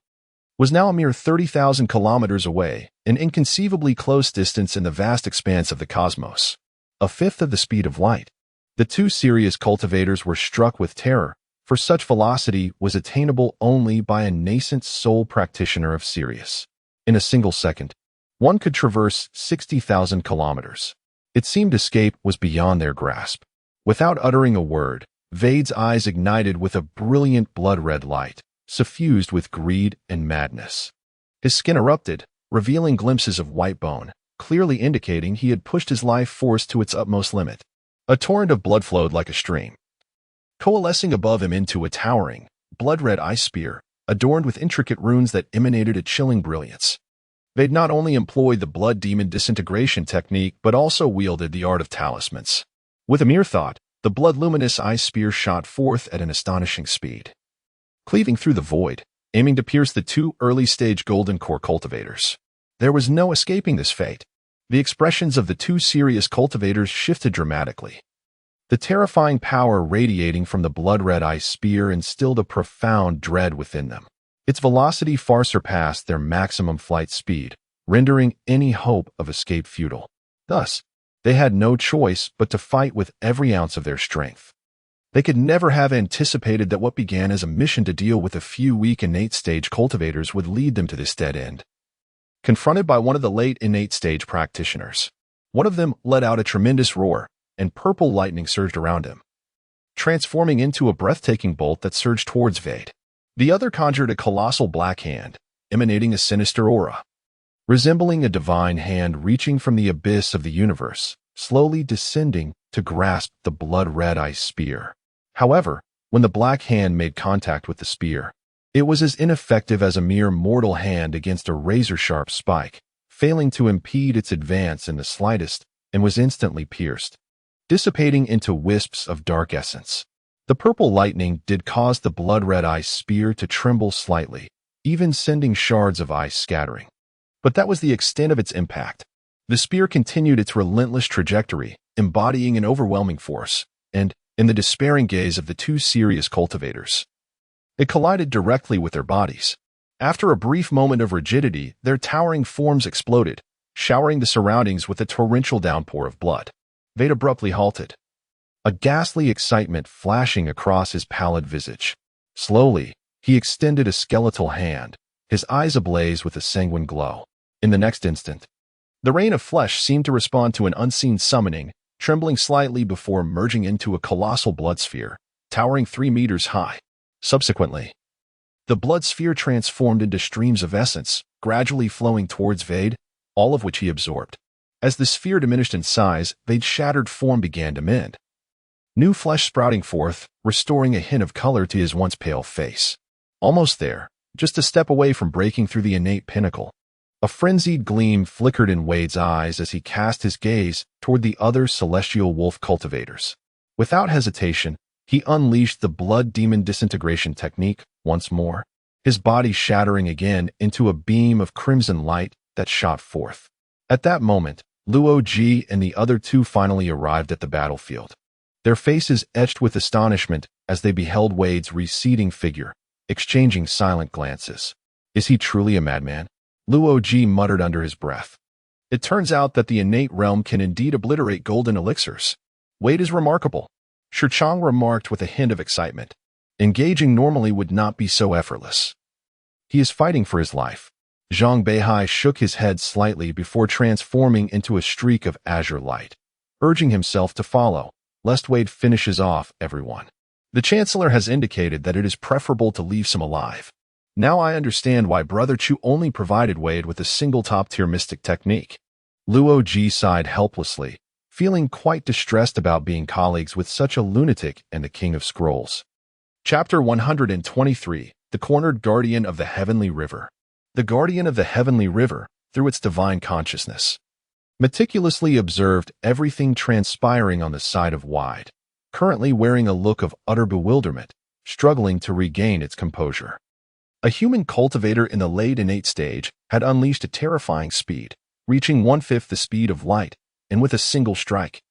A: was now a mere 30,000 kilometers away, an inconceivably close distance in the vast expanse of the cosmos. A fifth of the speed of light. The 2 serious cultivators were struck with terror, for such velocity was attainable only by a nascent soul practitioner of Sirius. In a single second, one could traverse 60,000 kilometers. It seemed escape was beyond their grasp. Without uttering a word, Vade's eyes ignited with a brilliant blood-red light, suffused with greed and madness. His skin erupted, revealing glimpses of white bone, clearly indicating he had pushed his life force to its utmost limit. A torrent of blood flowed like a stream, coalescing above him into a towering, blood-red ice spear, adorned with intricate runes that emanated a chilling brilliance. Vade not only employed the blood demon disintegration technique, but also wielded the art of talismans. With a mere thought, the blood-luminous ice spear shot forth at an astonishing speed, cleaving through the void, aiming to pierce the 2 early-stage Golden Core cultivators. There was no escaping this fate. The expressions of the 2 serious cultivators shifted dramatically. The terrifying power radiating from the blood-red ice spear instilled a profound dread within them. Its velocity far surpassed their maximum flight speed, rendering any hope of escape futile. Thus, they had no choice but to fight with every ounce of their strength. They could never have anticipated that what began as a mission to deal with a few weak innate stage cultivators would lead them to this dead end. Confronted by one of the late innate stage practitioners, one of them let out a tremendous roar, and purple lightning surged around him, transforming into a breathtaking bolt that surged towards Vade. The other conjured a colossal black hand, emanating a sinister aura, resembling a divine hand reaching from the abyss of the universe, slowly descending to grasp the blood-red ice spear. However, when the black hand made contact with the spear, it was as ineffective as a mere mortal hand against a razor-sharp spike, failing to impede its advance in the slightest, and was instantly pierced, dissipating into wisps of dark essence. The purple lightning did cause the blood-red ice spear to tremble slightly, even sending shards of ice scattering. But that was the extent of its impact. The spear continued its relentless trajectory, embodying an overwhelming force, and, in the despairing gaze of the two serious cultivators, it collided directly with their bodies. After a brief moment of rigidity, their towering forms exploded, showering the surroundings with a torrential downpour of blood. Vade abruptly halted, a ghastly excitement flashing across his pallid visage. Slowly, he extended a skeletal hand, his eyes ablaze with a sanguine glow. In the next instant, the rain of flesh seemed to respond to an unseen summoning, trembling slightly before merging into a colossal blood sphere, towering 3 meters high. Subsequently, the blood sphere transformed into streams of essence, gradually flowing towards Vade, all of which he absorbed. As the sphere diminished in size, Vade's shattered form began to mend, new flesh sprouting forth, restoring a hint of color to his once pale face. Almost there, just a step away from breaking through the innate pinnacle, a frenzied gleam flickered in Wade's eyes as he cast his gaze toward the other celestial wolf cultivators. Without hesitation, he unleashed the blood demon disintegration technique once more, his body shattering again into a beam of crimson light that shot forth. At that moment, Luo Ji and the other two finally arrived at the battlefield, their faces etched with astonishment as they beheld Wade's receding figure, exchanging silent glances. Is he truly a madman? Luo Ji muttered under his breath. It turns out that the innate realm can indeed obliterate golden elixirs. Wade is remarkable, Shichang remarked with a hint of excitement. Engaging normally would not be so effortless. He is fighting for his life. Zhang Beihai shook his head slightly before transforming into a streak of azure light, urging himself to follow, lest Wade finishes off everyone. The Chancellor has indicated that it is preferable to leave some alive. Now I understand why Brother Chu only provided Wade with a single top-tier mystic technique. Luo Ji sighed helplessly, feeling quite distressed about being colleagues with such a lunatic and the King of Scrolls. Chapter 123, The Cornered Guardian of the Heavenly River. The Guardian of the Heavenly River, through its divine consciousness, meticulously observed everything transpiring on the side of Wide, currently wearing a look of utter bewilderment, struggling to regain its composure. A human cultivator in the late innate stage had unleashed a terrifying speed, reaching 1/5 the speed of light, and with a single strike,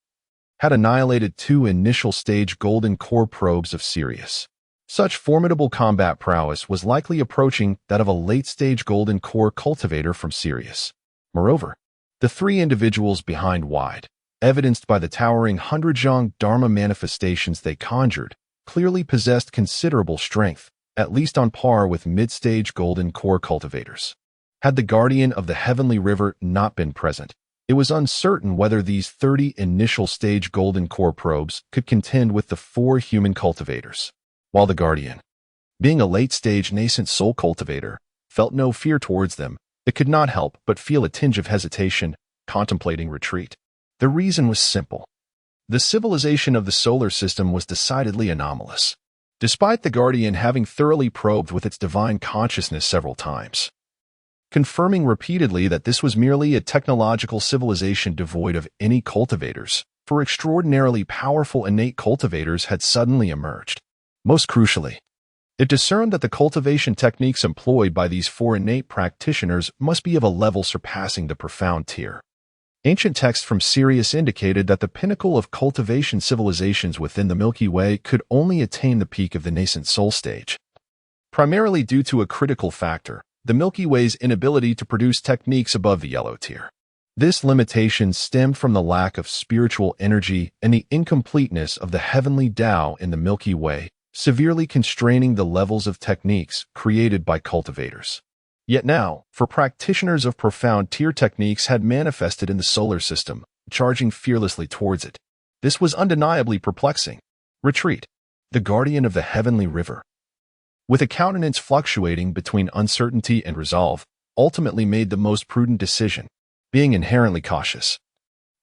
A: had annihilated 2 initial stage golden core probes of Sirius. Such formidable combat prowess was likely approaching that of a late-stage golden core cultivator from Sirius. Moreover, the 3 individuals behind Wide, evidenced by the towering 100-zhang Dharma manifestations they conjured, clearly possessed considerable strength, at least on par with mid-stage golden core cultivators. Had the Guardian of the Heavenly River not been present, it was uncertain whether these 30 initial stage golden core probes could contend with the 4 human cultivators. While the Guardian, being a late-stage nascent soul cultivator, felt no fear towards them, it could not help but feel a tinge of hesitation, contemplating retreat. The reason was simple. The civilization of the solar system was decidedly anomalous, despite the Guardian having thoroughly probed with its divine consciousness several times, confirming repeatedly that this was merely a technological civilization devoid of any cultivators, for extraordinarily powerful innate cultivators had suddenly emerged. Most crucially, it discerned that the cultivation techniques employed by these 4 innate practitioners must be of a level surpassing the profound tier. Ancient texts from Sirius indicated that the pinnacle of cultivation civilizations within the Milky Way could only attain the peak of the nascent soul stage. primarily due to a critical factor, the Milky Way's inability to produce techniques above the yellow tier. This limitation stemmed from the lack of spiritual energy and the incompleteness of the heavenly Tao in the Milky Way, severely constraining the levels of techniques created by cultivators. Yet now, for practitioners of profound tier techniques had manifested in the solar system, charging fearlessly towards it. This was undeniably perplexing. Retreat. The guardian of the heavenly river, with a countenance fluctuating between uncertainty and resolve, ultimately made the most prudent decision, being inherently cautious.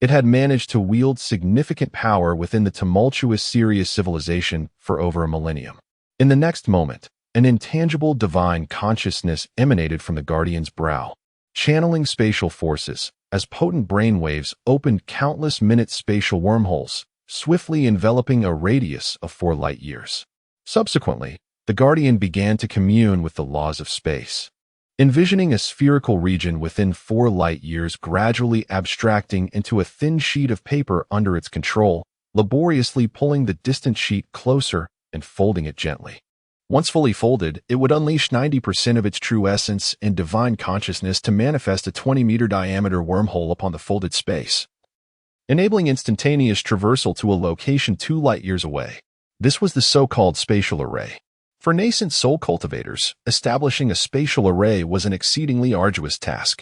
A: It had managed to wield significant power within the tumultuous Sirius civilization for over a millennium. In the next moment, an intangible divine consciousness emanated from the Guardian's brow, channeling spatial forces, as potent brainwaves opened countless minute spatial wormholes, swiftly enveloping a radius of 4 light years. Subsequently, the Guardian began to commune with the laws of space, envisioning a spherical region within 4 light years gradually abstracting into a thin sheet of paper under its control, laboriously pulling the distant sheet closer and folding it gently. Once fully folded, it would unleash 90% of its true essence and divine consciousness to manifest a 20-meter diameter wormhole upon the folded space, enabling instantaneous traversal to a location 2 light years away. This was the so-called spatial array. For nascent soul cultivators, establishing a spatial array was an exceedingly arduous task.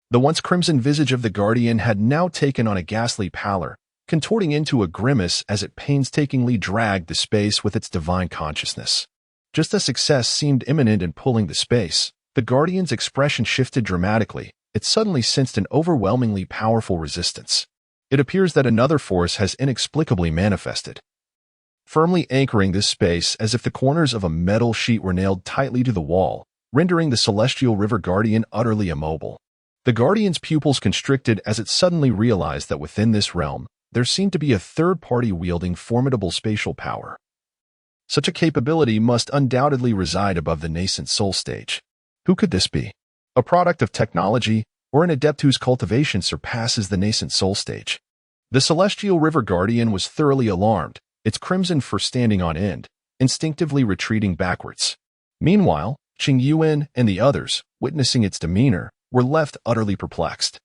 A: The once crimson visage of the Guardian had now taken on a ghastly pallor, contorting into a grimace as it painstakingly dragged the space with its divine consciousness. Just as success seemed imminent in pulling the space, the Guardian's expression shifted dramatically. It suddenly sensed an overwhelmingly powerful resistance. It appears that another force has inexplicably manifested, firmly anchoring this space as if the corners of a metal sheet were nailed tightly to the wall, rendering the celestial river Guardian utterly immobile. The Guardian's pupils constricted as it suddenly realized that within this realm, there seemed to be a third party wielding formidable spatial power. Such a capability must undoubtedly reside above the nascent soul stage. Who could this be? A product of technology, or an adept whose cultivation surpasses the nascent soul stage? The celestial river Guardian was thoroughly alarmed, its crimson fur standing on end, instinctively retreating backwards. Meanwhile, Qing Yuan and the others, witnessing its demeanor, were left utterly perplexed.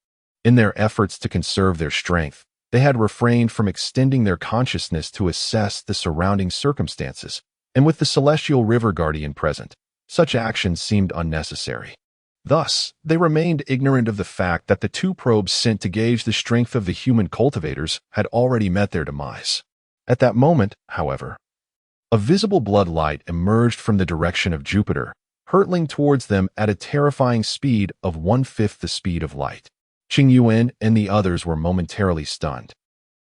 A: In their efforts to conserve their strength, they had refrained from extending their consciousness to assess the surrounding circumstances, and with the celestial river Guardian present, such actions seemed unnecessary. Thus, they remained ignorant of the fact that the 2 probes sent to gauge the strength of the human cultivators had already met their demise. At that moment, however, a visible blood light emerged from the direction of Jupiter, hurtling towards them at a terrifying speed of 1/5 the speed of light. Qing Yuan and the others were momentarily stunned,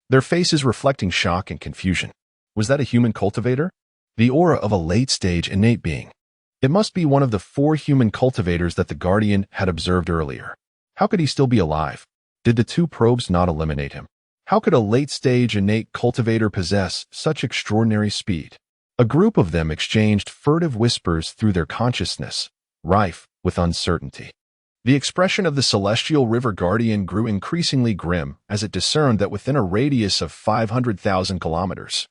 A: their faces reflecting shock and confusion. Was that a human cultivator? The aura of a late-stage innate being. It must be one of the 4 human cultivators that the Guardian had observed earlier. How could he still be alive? Did the 2 probes not eliminate him? How could a late-stage innate cultivator possess such extraordinary speed? A group of them exchanged furtive whispers through their consciousness, rife with uncertainty. The expression of the celestial river Guardian grew increasingly grim as it discerned that within a radius of 500,000 kilometers,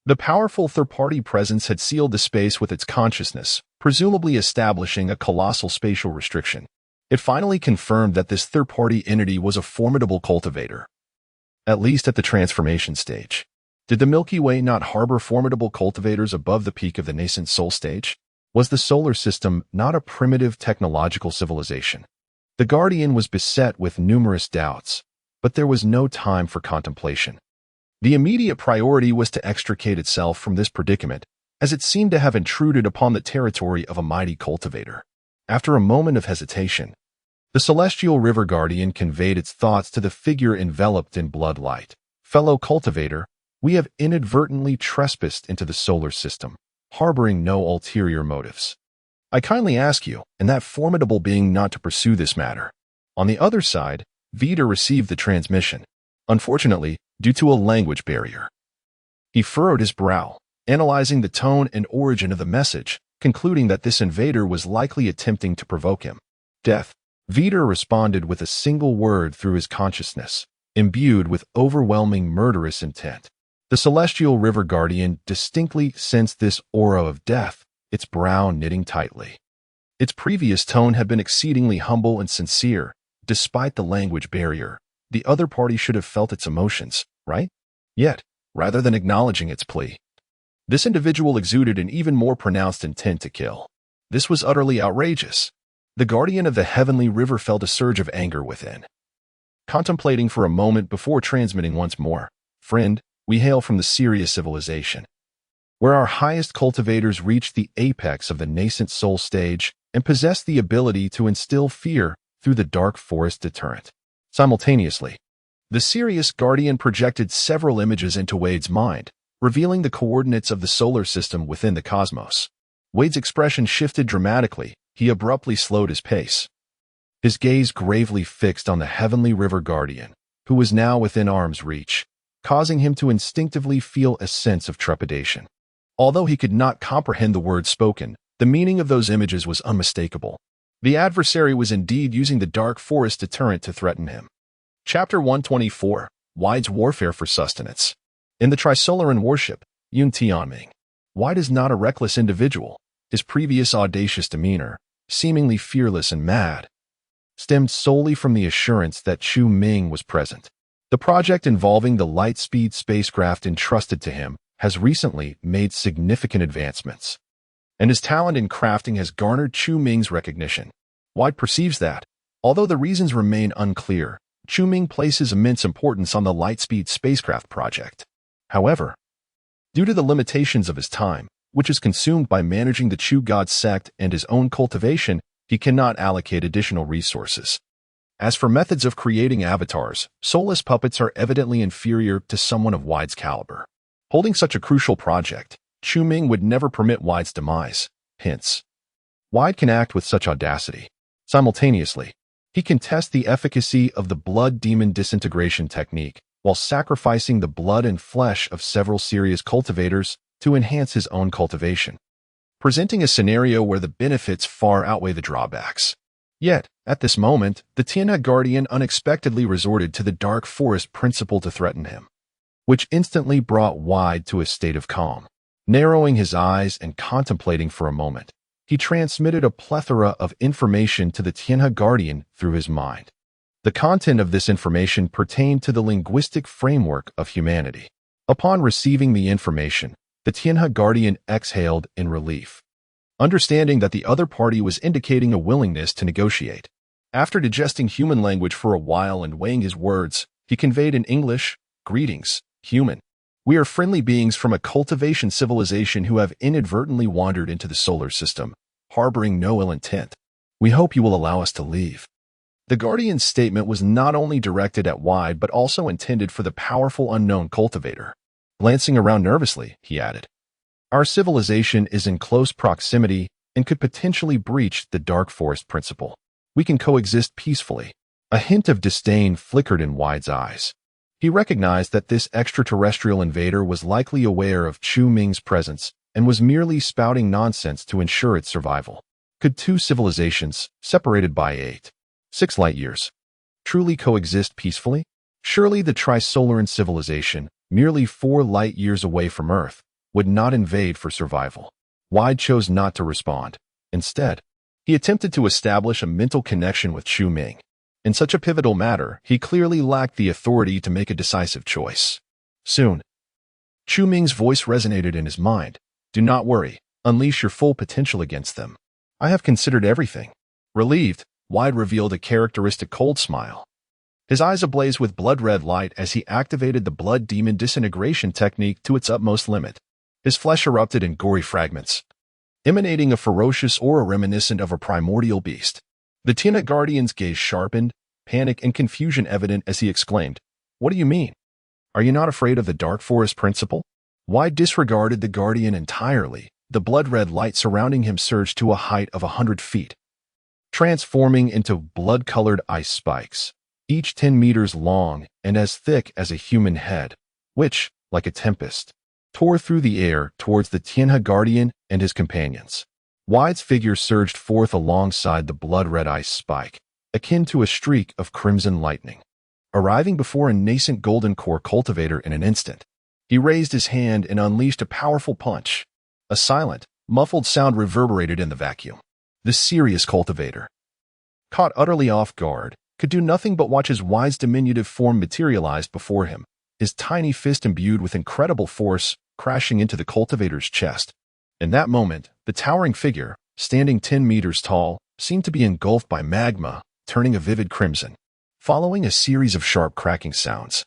A: the powerful third-party presence had sealed the space with its consciousness, presumably establishing a colossal spatial restriction. It finally confirmed that this third-party entity was a formidable cultivator, at least at the transformation stage. Did the Milky Way not harbor formidable cultivators above the peak of the nascent soul stage? Was the solar system not a primitive technological civilization? The Guardian was beset with numerous doubts, but there was no time for contemplation. The immediate priority was to extricate itself from this predicament, as it seemed to have intruded upon the territory of a mighty cultivator. After a moment of hesitation, the celestial river Guardian conveyed its thoughts to the figure enveloped in blood light. Fellow cultivator, we have inadvertently trespassed into the solar system, harboring no ulterior motives. I kindly ask you, and that formidable being, not to pursue this matter. On the other side, Vita received the transmission, unfortunately, due to a language barrier. He furrowed his brow, analyzing the tone and origin of the message, concluding that this invader was likely attempting to provoke him. Death. Vita responded with a single word through his consciousness, imbued with overwhelming murderous intent. The celestial river Guardian distinctly sensed this aura of death, its brow knitting tightly. Its previous tone had been exceedingly humble and sincere. Despite the language barrier, the other party should have felt its emotions, right? Yet, rather than acknowledging its plea, this individual exuded an even more pronounced intent to kill. This was utterly outrageous. The guardian of the heavenly river felt a surge of anger within. Contemplating for a moment before transmitting once more, "Friend, we hail from the Sirius civilization, where our highest cultivators reach the apex of the nascent soul stage and possess the ability to instill fear through the dark forest deterrent." Simultaneously, the Sirius guardian projected several images into Wade's mind, revealing the coordinates of the solar system within the cosmos. Wade's expression shifted dramatically. He abruptly slowed his pace, his gaze gravely fixed on the heavenly river guardian, who was now within arm's reach, causing him to instinctively feel a sense of trepidation. Although he could not comprehend the words spoken, the meaning of those images was unmistakable. The adversary was indeed using the dark forest deterrent to threaten him. Chapter 124, Wade's Warfare for Sustenance. In the Trisolaran worship, Yun Tianming, Wade is not a reckless individual. His previous audacious demeanor, seemingly fearless and mad, stemmed solely from the assurance that Chu Ming was present. The project involving the Lightspeed spacecraft entrusted to him has recently made significant advancements, and his talent in crafting has garnered Chu Ming's recognition. Wade perceives that, although the reasons remain unclear, Chu Ming places immense importance on the Lightspeed spacecraft project. However, due to the limitations of his time, which is consumed by managing the Chu God sect and his own cultivation, he cannot allocate additional resources. As for methods of creating avatars, soulless puppets are evidently inferior to someone of Wade's caliber. Holding such a crucial project, Chu Ming would never permit Wade's demise. Hence, Wade can act with such audacity. Simultaneously, he can test the efficacy of the blood demon disintegration technique while sacrificing the blood and flesh of several Sirius cultivators to enhance his own cultivation, presenting a scenario where the benefits far outweigh the drawbacks. Yet, at this moment, the Tianhe guardian unexpectedly resorted to the dark forest principle to threaten him, which instantly brought Wade to a state of calm. Narrowing his eyes and contemplating for a moment, he transmitted a plethora of information to the Tianhe guardian through his mind. The content of this information pertained to the linguistic framework of humanity. Upon receiving the information, the Tianhe guardian exhaled in relief, understanding that the other party was indicating a willingness to negotiate. After digesting human language for a while and weighing his words, he conveyed in English, "Greetings, human. We are friendly beings from a cultivation civilization who have inadvertently wandered into the solar system, harboring no ill intent. We hope you will allow us to leave." The guardian's statement was not only directed at Wade but also intended for the powerful unknown cultivator. Glancing around nervously, he added, "Our civilization is in close proximity and could potentially breach the dark forest principle. We can coexist peacefully." A hint of disdain flickered in Wade's eyes. He recognized that this extraterrestrial invader was likely aware of Chu Ming's presence and was merely spouting nonsense to ensure its survival. Could two civilizations, separated by 6 light years, truly coexist peacefully? Surely the Trisolaran civilization, merely 4 light years away from Earth, would not invade for survival. Wade chose not to respond. Instead, he attempted to establish a mental connection with Chu Ming. In such a pivotal matter, he clearly lacked the authority to make a decisive choice. Soon, Chu Ming's voice resonated in his mind. "Do not worry. Unleash your full potential against them. I have considered everything." Relieved, Wade revealed a characteristic cold smile, his eyes ablaze with blood-red light as he activated the blood demon disintegration technique to its utmost limit. His flesh erupted in gory fragments, emanating a ferocious aura reminiscent of a primordial beast. The Tianhe guardian's gaze sharpened, panic and confusion evident as he exclaimed, "What do you mean? Are you not afraid of the dark forest principle?" Wade disregarded the guardian entirely. The blood-red light surrounding him surged to a height of 100 feet, transforming into blood-colored ice spikes, each 10 meters long and as thick as a human head, which, like a tempest, tore through the air towards the Tianhe guardian and his companions. Wade's figure surged forth alongside the blood-red ice spike, akin to a streak of crimson lightning, arriving before a nascent golden core cultivator in an instant. He raised his hand and unleashed a powerful punch. A silent, Muffled sound reverberated in the vacuum. The serious cultivator, caught utterly off guard, could do nothing but watch his Wide's diminutive form materialize before him, his tiny fist imbued with incredible force, crashing into the cultivator's chest. In that moment, the towering figure, standing 10 meters tall, seemed to be engulfed by magma, turning a vivid crimson. Following a series of sharp cracking sounds,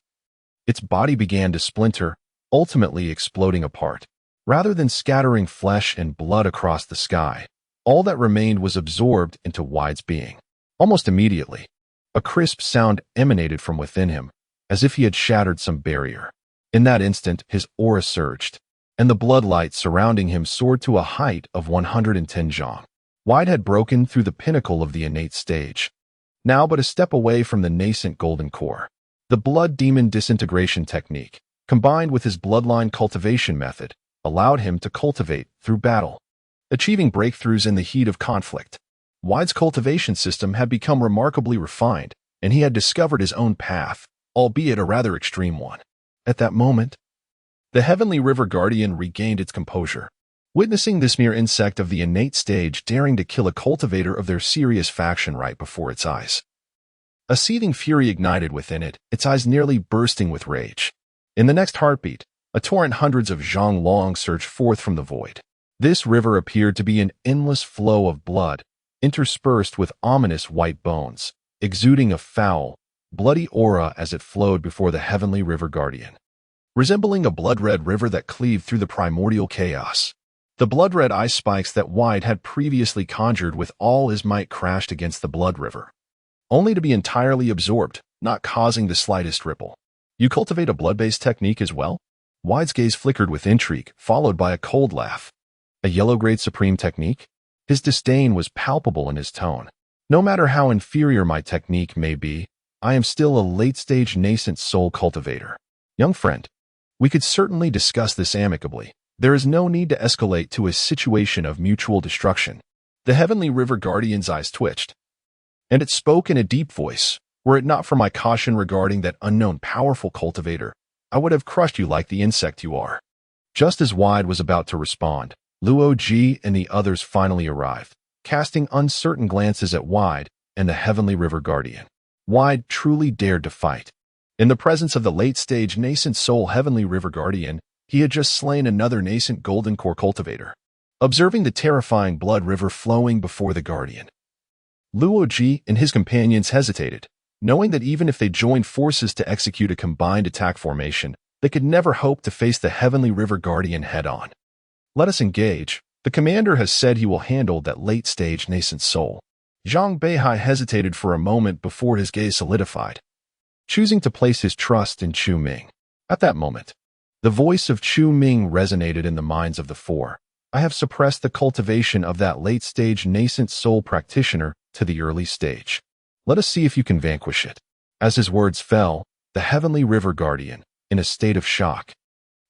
A: its body began to splinter, ultimately exploding apart. Rather than scattering flesh and blood across the sky, all that remained was absorbed into Wide's being. Almost immediately, a crisp sound emanated from within him, as if he had shattered some barrier. In that instant, his aura surged, and the bloodlight surrounding him soared to a height of 110 zhang. Wide had broken through the pinnacle of the innate stage, now but a step away from the nascent golden core. The blood demon disintegration technique, combined with his bloodline cultivation method, allowed him to cultivate through battle, achieving breakthroughs in the heat of conflict. Wide's cultivation system had become remarkably refined, and he had discovered his own path, albeit a rather extreme one. At that moment, the Heavenly River Guardian regained its composure. Witnessing this mere insect of the innate stage daring to kill a cultivator of their serious faction right before its eyes, a seething fury ignited within it, its eyes nearly bursting with rage. In the next heartbeat, a torrent hundreds of zhang long surged forth from the void. This river appeared to be an endless flow of blood, interspersed with ominous white bones, exuding a foul, bloody aura as it flowed before the Heavenly River Guardian. Resembling a blood-red river that cleaved through the primordial chaos, the blood-red ice spikes that Wide had previously conjured with all his might crashed against the blood river, only to be entirely absorbed, not causing the slightest ripple. You cultivate a blood-based technique as well? Wide's gaze flickered with intrigue, followed by a cold laugh. A yellow-grade supreme technique? His disdain was palpable in his tone. No matter how inferior my technique may be, I am still a late-stage nascent soul cultivator. Young friend, we could certainly discuss this amicably. There is no need to escalate to a situation of mutual destruction. The Heavenly River Guardian's eyes twitched, and it spoke in a deep voice. Were it not for my caution regarding that unknown powerful cultivator, I would have crushed you like the insect you are. Just as Wide was about to respond, Luo Ji and the others finally arrived, casting uncertain glances at Wide and the Heavenly River Guardian. Wide truly dared to fight. In the presence of the late-stage nascent soul Heavenly River Guardian, he had just slain another nascent golden core cultivator. Observing the terrifying blood river flowing before the Guardian, Luo Ji and his companions hesitated, knowing that even if they joined forces to execute a combined attack formation, they could never hope to face the Heavenly River Guardian head-on. Let us engage. The commander has said he will handle that late-stage nascent soul. Zhang Beihai hesitated for a moment before his gaze solidified, choosing to place his trust in Chu Ming. At that moment, the voice of Chu Ming resonated in the minds of the four. I have suppressed the cultivation of that late-stage nascent soul practitioner to the early stage. Let us see if you can vanquish it. As his words fell, the Heavenly River Guardian, in a state of shock,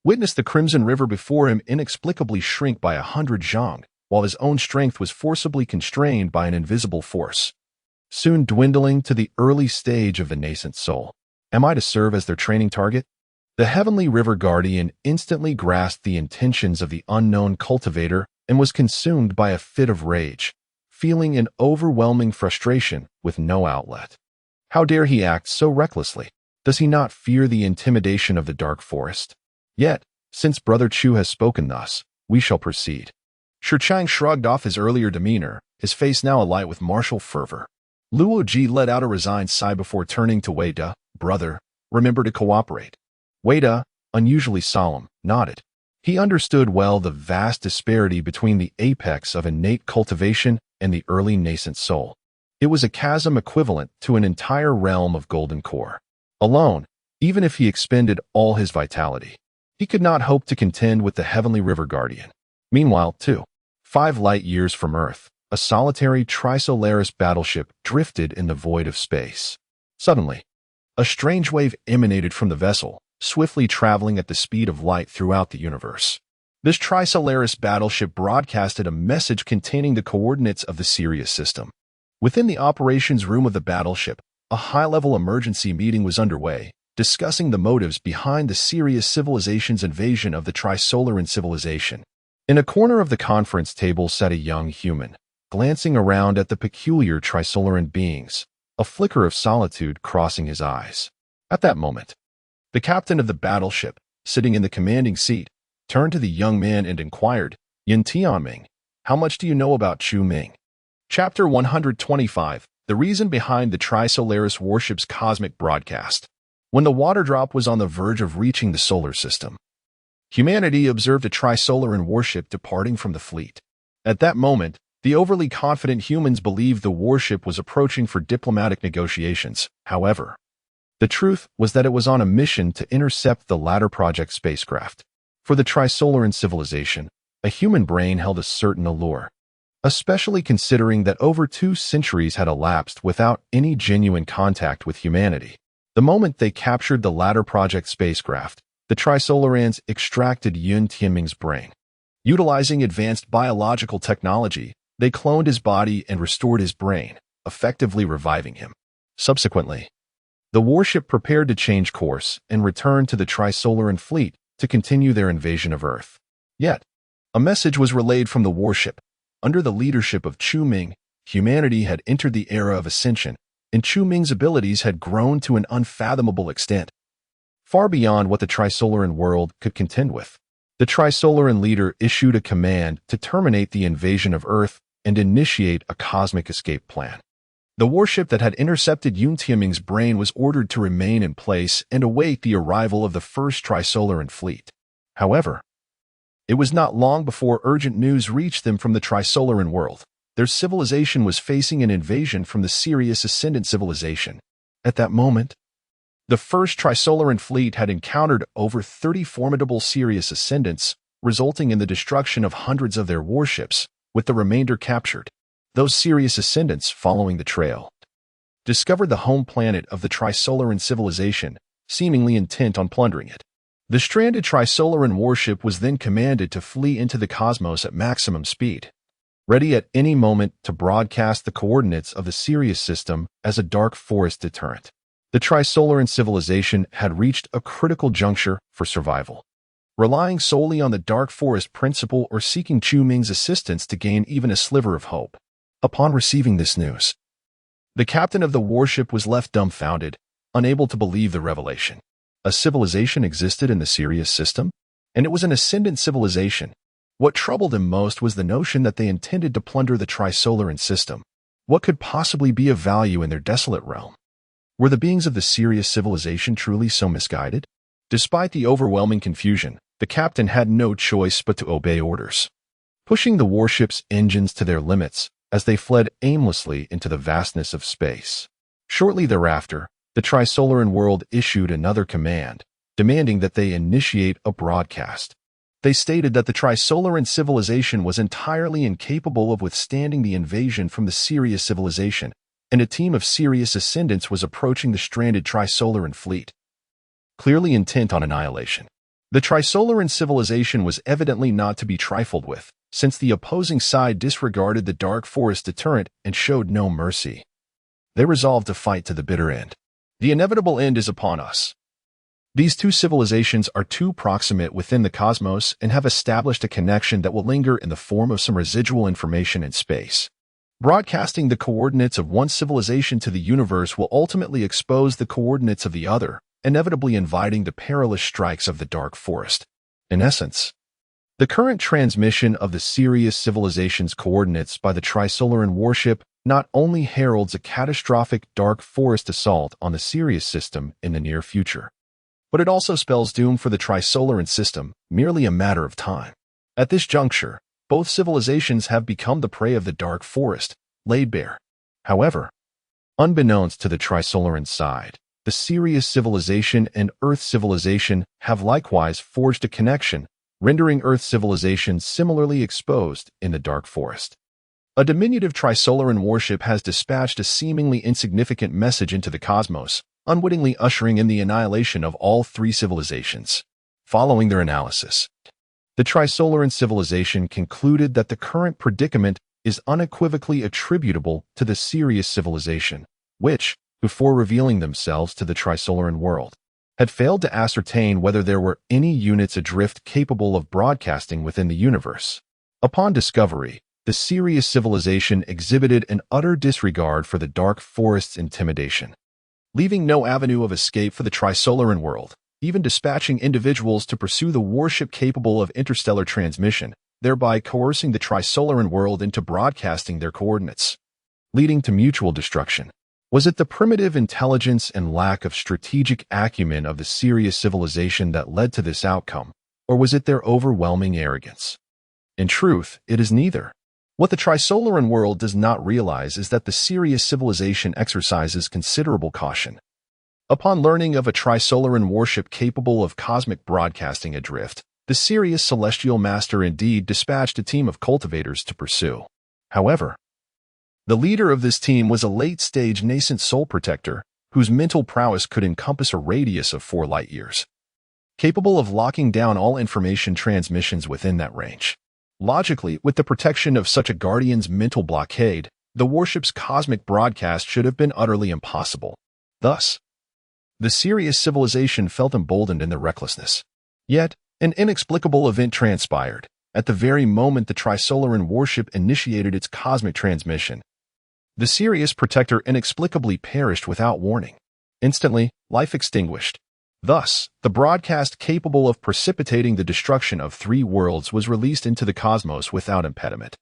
A: witnessed the crimson river before him inexplicably shrink by 100 zhang, while his own strength was forcibly constrained by an invisible force, soon dwindling to the early stage of the nascent soul. Am I to serve as their training target? The Heavenly River Guardian instantly grasped the intentions of the unknown cultivator and was consumed by a fit of rage, feeling an overwhelming frustration with no outlet. How dare he act so recklessly? Does he not fear the intimidation of the dark forest? Yet, since Brother Chu has spoken thus, we shall proceed. Shi Chang shrugged off his earlier demeanor, his face now alight with martial fervor. Luo Ji let out a resigned sigh before turning to Wei De. Brother, remember to cooperate. Wei De, unusually solemn, nodded. He understood well the vast disparity between the apex of innate cultivation and the early nascent soul. It was a chasm equivalent to an entire realm of golden core. Alone, even if he expended all his vitality, he could not hope to contend with the Heavenly River Guardian. Meanwhile, 5 light years from Earth, a solitary Trisolaris battleship drifted in the void of space. Suddenly, a strange wave emanated from the vessel, swiftly traveling at the speed of light throughout the universe. This Trisolaris battleship broadcasted a message containing the coordinates of the Sirius system. Within the operations room of the battleship, a high-level emergency meeting was underway, discussing the motives behind the Sirius civilization's invasion of the Trisolaran civilization. In a corner of the conference table sat a young human, glancing around at the peculiar Trisolaran beings, a flicker of solitude crossing his eyes. At that moment, the captain of the battleship, sitting in the commanding seat, turned to the young man and inquired, "Yin Tianming, how much do you know about Chu Ming?" Chapter 125, The Reason Behind the Trisolaris Warship's Cosmic Broadcast. When the water drop was on the verge of reaching the solar system, humanity observed a Trisolaran warship departing from the fleet. At that moment, the overly confident humans believed the warship was approaching for diplomatic negotiations. However, the truth was that it was on a mission to intercept the Ladder Project spacecraft. For the Trisolaran civilization, a human brain held a certain allure, especially considering that over 2 centuries had elapsed without any genuine contact with humanity. The moment they captured the Ladder Project spacecraft, the Trisolarans extracted Yun Tianming's brain. Utilizing advanced biological technology, they cloned his body and restored his brain, effectively reviving him. Subsequently, the warship prepared to change course and return to the Trisolaran fleet to continue their invasion of Earth. Yet, a message was relayed from the warship. Under the leadership of Chu Ming, humanity had entered the era of ascension, and Chu Ming's abilities had grown to an unfathomable extent, far beyond what the Trisolaran world could contend with. The Trisolaran leader issued a command to terminate the invasion of Earth and initiate a cosmic escape plan. The warship that had intercepted Yun Tianming's brain was ordered to remain in place and await the arrival of the first Trisolaran fleet. However, it was not long before urgent news reached them from the Trisolaran world. Their civilization was facing an invasion from the Sirius Ascendant civilization. At that moment, the first Trisolaran fleet had encountered over 30 formidable Sirius Ascendants, resulting in the destruction of hundreds of their warships, with the remainder captured. Those Sirius Ascendants, following the trail, discovered the home planet of the Trisolaran civilization, seemingly intent on plundering it. The stranded Trisolaran warship was then commanded to flee into the cosmos at maximum speed, ready at any moment to broadcast the coordinates of the Sirius system as a dark forest deterrent. The Trisolaran civilization had reached a critical juncture for survival, relying solely on the dark forest principle or seeking Chu Ming's assistance to gain even a sliver of hope. Upon receiving this news, the captain of the warship was left dumbfounded, unable to believe the revelation. A civilization existed in the Sirius system, and it was an ascendant civilization. What troubled him most was the notion that they intended to plunder the Trisolaran system. What could possibly be of value in their desolate realm? Were the beings of the Sirius civilization truly so misguided? Despite the overwhelming confusion, the captain had no choice but to obey orders, pushing the warship's engines to their limits as they fled aimlessly into the vastness of space. Shortly thereafter, the Trisolaran world issued another command, demanding that they initiate a broadcast. They stated that the Trisolaran civilization was entirely incapable of withstanding the invasion from the Sirius civilization, and a team of Sirius Ascendants was approaching the stranded Trisolaran fleet, clearly intent on annihilation. The Trisolaran civilization was evidently not to be trifled with, since the opposing side disregarded the dark forest deterrent and showed no mercy. They resolved to fight to the bitter end. The inevitable end is upon us. These 2 civilizations are too proximate within the cosmos and have established a connection that will linger in the form of some residual information in space. Broadcasting the coordinates of one civilization to the universe will ultimately expose the coordinates of the other, inevitably inviting the perilous strikes of the dark forest. In essence, the current transmission of the Sirius civilization's coordinates by the Trisolaran warship not only heralds a catastrophic dark forest assault on the Sirius system in the near future, but it also spells doom for the Trisolaran system, merely a matter of time. At this juncture, both civilizations have become the prey of the dark forest, laid bare. However, unbeknownst to the Trisolaran side, the Sirius civilization and Earth civilization have likewise forged a connection, rendering Earth civilization similarly exposed in the dark forest. A diminutive Trisolaran warship has dispatched a seemingly insignificant message into the cosmos, unwittingly ushering in the annihilation of all 3 civilizations. Following their analysis, the Trisolaran civilization concluded that the current predicament is unequivocally attributable to the Sirius civilization, which, before revealing themselves to the Trisolaran world, had failed to ascertain whether there were any units adrift capable of broadcasting within the universe. Upon discovery, the Sirius civilization exhibited an utter disregard for the Dark Forest's intimidation, leaving no avenue of escape for the Trisolaran world, even dispatching individuals to pursue the warship capable of interstellar transmission, thereby coercing the Trisolaran world into broadcasting their coordinates, leading to mutual destruction. Was it the primitive intelligence and lack of strategic acumen of the Sirius civilization that led to this outcome, or was it their overwhelming arrogance? In truth, it is neither. What the Trisolaran world does not realize is that the Sirius civilization exercises considerable caution. Upon learning of a Trisolaran warship capable of cosmic broadcasting adrift, the Sirius celestial master indeed dispatched a team of cultivators to pursue. However, the leader of this team was a late-stage nascent soul protector whose mental prowess could encompass a radius of 4 light-years, capable of locking down all information transmissions within that range. Logically, with the protection of such a guardian's mental blockade, the warship's cosmic broadcast should have been utterly impossible. Thus, the Sirius civilization felt emboldened in their recklessness. Yet, an inexplicable event transpired. At the very moment the Trisolaran warship initiated its cosmic transmission, the Sirius protector inexplicably perished without warning. Instantly, life extinguished. Thus, the broadcast capable of precipitating the destruction of 3 worlds was released into the cosmos without impediment.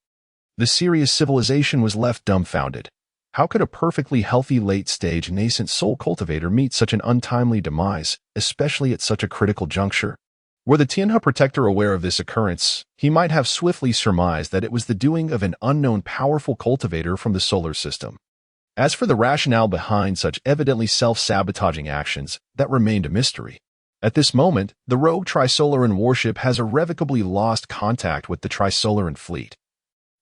A: The Sirius civilization was left dumbfounded. How could a perfectly healthy late-stage nascent soul cultivator meet such an untimely demise, especially at such a critical juncture? Were the Tianhe protector aware of this occurrence, he might have swiftly surmised that it was the doing of an unknown powerful cultivator from the solar system. As for the rationale behind such evidently self-sabotaging actions, that remained a mystery. At this moment, the rogue Trisolaran warship has irrevocably lost contact with the Trisolaran fleet,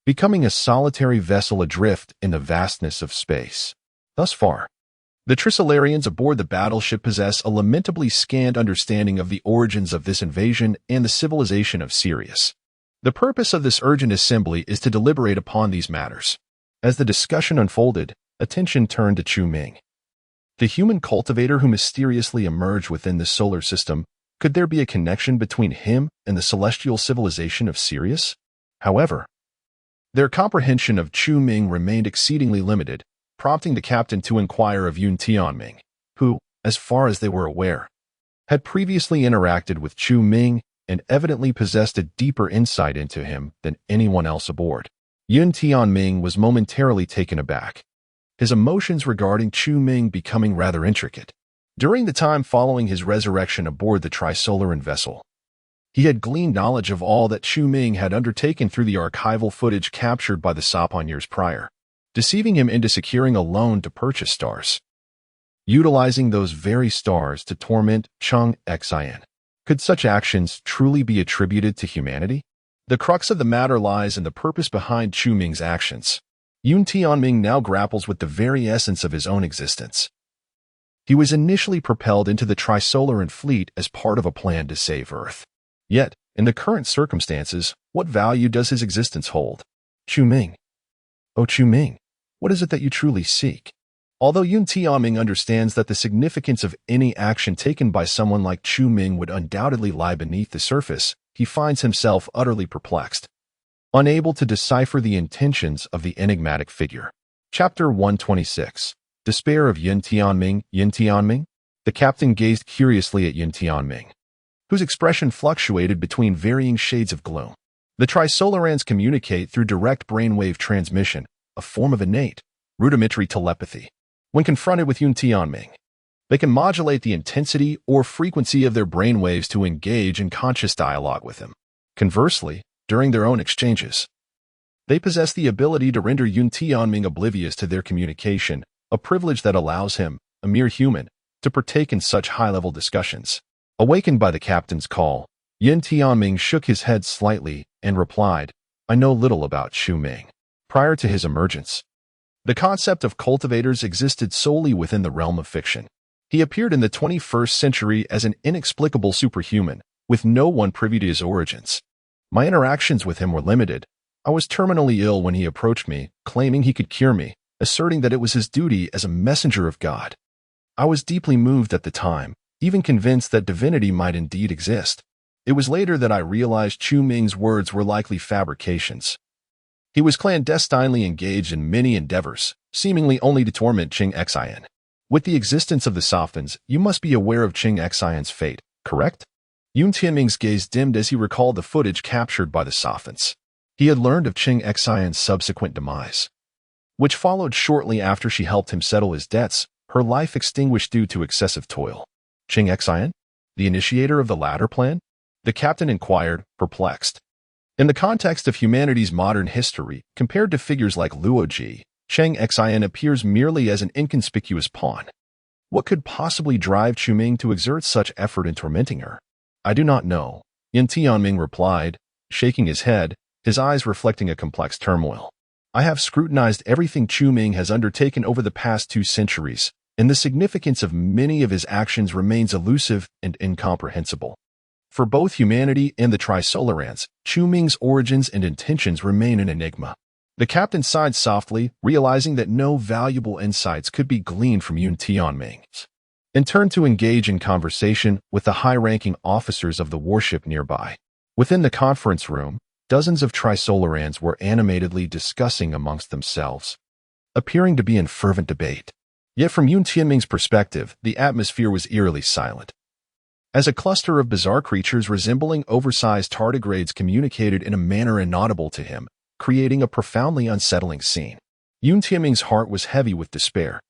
A: becoming a solitary vessel adrift in the vastness of space. Thus far, the Trisolarians aboard the battleship possess a lamentably scant understanding of the origins of this invasion and the civilization of Sirius. The purpose of this urgent assembly is to deliberate upon these matters. As the discussion unfolded, attention turned to Chu Ming, the human cultivator who mysteriously emerged within the solar system. Could there be a connection between him and the celestial civilization of Sirius? However, their comprehension of Chu Ming remained exceedingly limited, prompting the captain to inquire of Yun Tianming, who, as far as they were aware, had previously interacted with Chu Ming and evidently possessed a deeper insight into him than anyone else aboard. Yun Tianming was momentarily taken aback, his emotions regarding Chu Ming becoming rather intricate. During the time following his resurrection aboard the Trisolaran vessel, he had gleaned knowledge of all that Chu Ming had undertaken through the archival footage captured by the Sapon years prior, deceiving him into securing a loan to purchase stars, utilizing those very stars to torment Chung Xian. Could such actions truly be attributed to humanity? The crux of the matter lies in the purpose behind Chu Ming's actions. Yun Tianming now grapples with the very essence of his own existence. He was initially propelled into the Trisolaran fleet as part of a plan to save Earth. Yet, in the current circumstances, what value does his existence hold? Chu Ming. Oh, Chu Ming, what is it that you truly seek? Although Yun Tianming understands that the significance of any action taken by someone like Chu Ming would undoubtedly lie beneath the surface, he finds himself utterly perplexed, unable to decipher the intentions of the enigmatic figure. Chapter 126. Despair of Yun Tianming. Yun Tianming? The captain gazed curiously at Yun Tianming, whose expression fluctuated between varying shades of gloom. The Trisolarans communicate through direct brainwave transmission, a form of innate, rudimentary telepathy. When confronted with Yun Tianming, they can modulate the intensity or frequency of their brainwaves to engage in conscious dialogue with him. Conversely, during their own exchanges, they possess the ability to render Yun Tianming oblivious to their communication, a privilege that allows him, a mere human, to partake in such high-level discussions. Awakened by the captain's call, Yun Tianming shook his head slightly and replied, "I know little about Chu Ming." Prior to his emergence, the concept of cultivators existed solely within the realm of fiction. He appeared in the 21st century as an inexplicable superhuman, with no one privy to his origins. My interactions with him were limited. I was terminally ill when he approached me, claiming he could cure me, asserting that it was his duty as a messenger of God. I was deeply moved at the time, even convinced that divinity might indeed exist. It was later that I realized Chu Ming's words were likely fabrications. He was clandestinely engaged in many endeavors, seemingly only to torment Qing Xian. With the existence of the Sophons, you must be aware of Qing Xian's fate, correct? Yun Tianming's gaze dimmed as he recalled the footage captured by the Sophons. He had learned of Qing Xian's subsequent demise, which followed shortly after she helped him settle his debts, her life extinguished due to excessive toil. Qing Xian? The initiator of the latter plan? The captain inquired, perplexed. In the context of humanity's modern history, compared to figures like Luo Ji, Qing Xian appears merely as an inconspicuous pawn. What could possibly drive Chu Ming to exert such effort in tormenting her? I do not know, Yin Tianming replied, shaking his head, his eyes reflecting a complex turmoil. I have scrutinized everything Chu Ming has undertaken over the past 2 centuries, and the significance of many of his actions remains elusive and incomprehensible. For both humanity and the Trisolarans, Chu Ming's origins and intentions remain an enigma. The captain sighed softly, realizing that no valuable insights could be gleaned from Yun Tianming, and turned to engage in conversation with the high-ranking officers of the warship nearby. Within the conference room, dozens of Trisolarans were animatedly discussing amongst themselves, appearing to be in fervent debate. Yet from Yun Tianming's perspective, the atmosphere was eerily silent. As a cluster of bizarre creatures resembling oversized tardigrades communicated in a manner inaudible to him, creating a profoundly unsettling scene. Yun Tianming's heart was heavy with despair.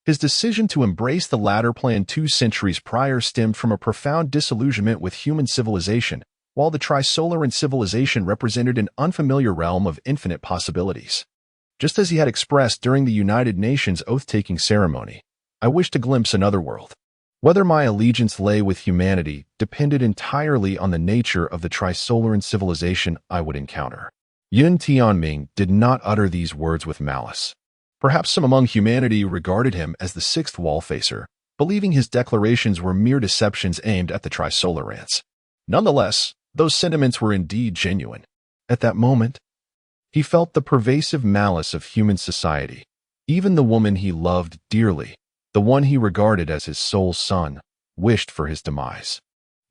A: His decision to embrace the latter plan 2 centuries prior stemmed from a profound disillusionment with human civilization, while the Trisolaran civilization represented an unfamiliar realm of infinite possibilities. Just as he had expressed during the United Nations oath-taking ceremony, I wished to glimpse another world. Whether my allegiance lay with humanity depended entirely on the nature of the Trisolaran civilization I would encounter. Yun Tianming did not utter these words with malice. Perhaps some among humanity regarded him as the 6th wall-facer, believing his declarations were mere deceptions aimed at the Trisolarans. Nonetheless, those sentiments were indeed genuine. At that moment, he felt the pervasive malice of human society. Even the woman he loved dearly, the one he regarded as his sole son, wished for his demise.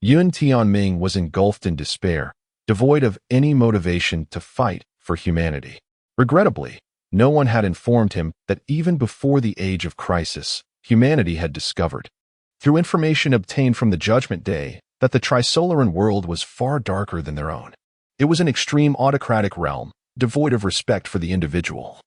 A: Yun Tianming was engulfed in despair, devoid of any motivation to fight for humanity. Regrettably, no one had informed him that even before the age of crisis, humanity had discovered, through information obtained from the Judgment Day, that the Trisolaran world was far darker than their own. It was an extreme autocratic realm, devoid of respect for the individual,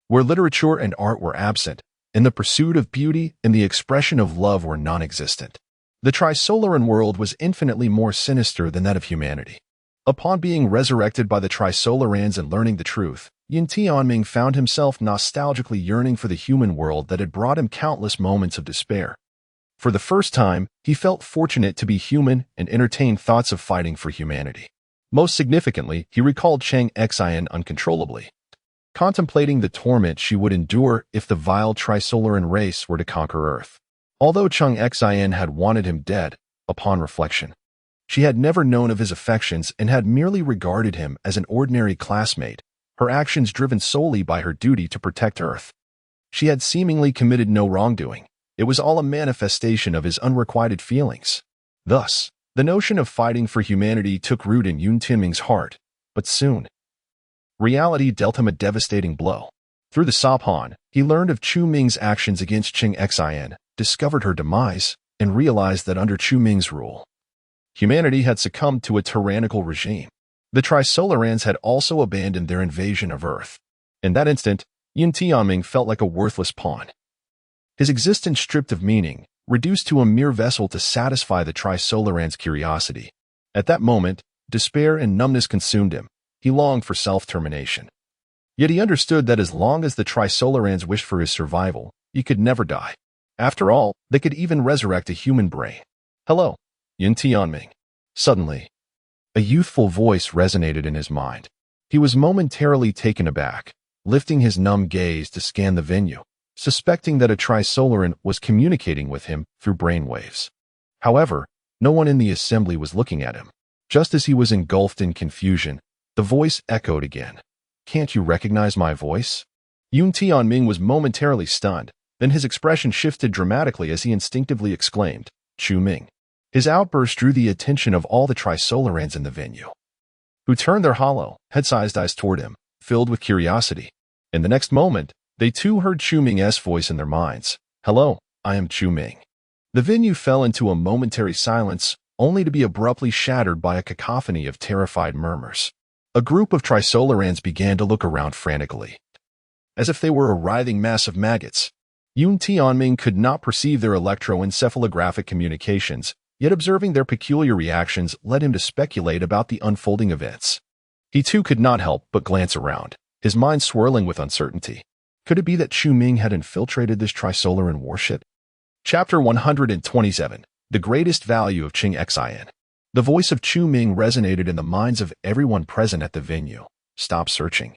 A: where literature and art were absent, and the pursuit of beauty and the expression of love were non-existent. The Trisolaran world was infinitely more sinister than that of humanity. Upon being resurrected by the Trisolarans and learning the truth, Yin Tianming found himself nostalgically yearning for the human world that had brought him countless moments of despair. For the first time, he felt fortunate to be human and entertained thoughts of fighting for humanity. Most significantly, he recalled Qing Xian uncontrollably, contemplating the torment she would endure if the vile Trisolaran race were to conquer Earth. Although Qing Xian had wanted him dead, upon reflection, she had never known of his affections and had merely regarded him as an ordinary classmate, her actions driven solely by her duty to protect Earth. She had seemingly committed no wrongdoing. It was all a manifestation of his unrequited feelings. Thus, the notion of fighting for humanity took root in Yun Tianming's heart, but soon, reality dealt him a devastating blow. Through the Sophon, he learned of Chu Ming's actions against Qing Xian, discovered her demise, and realized that under Chu Ming's rule, humanity had succumbed to a tyrannical regime. The Trisolarans had also abandoned their invasion of Earth. In that instant, Yin Tianming felt like a worthless pawn. His existence stripped of meaning, reduced to a mere vessel to satisfy the Trisolarans' curiosity. At that moment, despair and numbness consumed him. He longed for self-termination. Yet he understood that as long as the Trisolarans wished for his survival, he could never die. After all, they could even resurrect a human brain. Hello, Yin Tianming. Suddenly, a youthful voice resonated in his mind. He was momentarily taken aback, lifting his numb gaze to scan the venue, suspecting that a Trisolaran was communicating with him through brainwaves. However, no one in the assembly was looking at him. Just as he was engulfed in confusion, the voice echoed again. Can't you recognize my voice? Yun Tianming was momentarily stunned, then his expression shifted dramatically as he instinctively exclaimed, Chu Ming. His outburst drew the attention of all the Trisolarans in the venue, who turned their hollow, head-sized eyes toward him, filled with curiosity. In the next moment, they too heard Chu Ming's voice in their minds. "Hello, I am Chu Ming." The venue fell into a momentary silence, only to be abruptly shattered by a cacophony of terrified murmurs. A group of Trisolarans began to look around frantically, as if they were a writhing mass of maggots. Yun Tianming could not perceive their electroencephalographic communications, yet observing their peculiar reactions led him to speculate about the unfolding events. He too could not help but glance around, his mind swirling with uncertainty. Could it be that Chu Ming had infiltrated this Trisolaran warship? Chapter 127. The Greatest Value of Qing Xin. The voice of Chu Ming resonated in the minds of everyone present at the venue. Stop searching.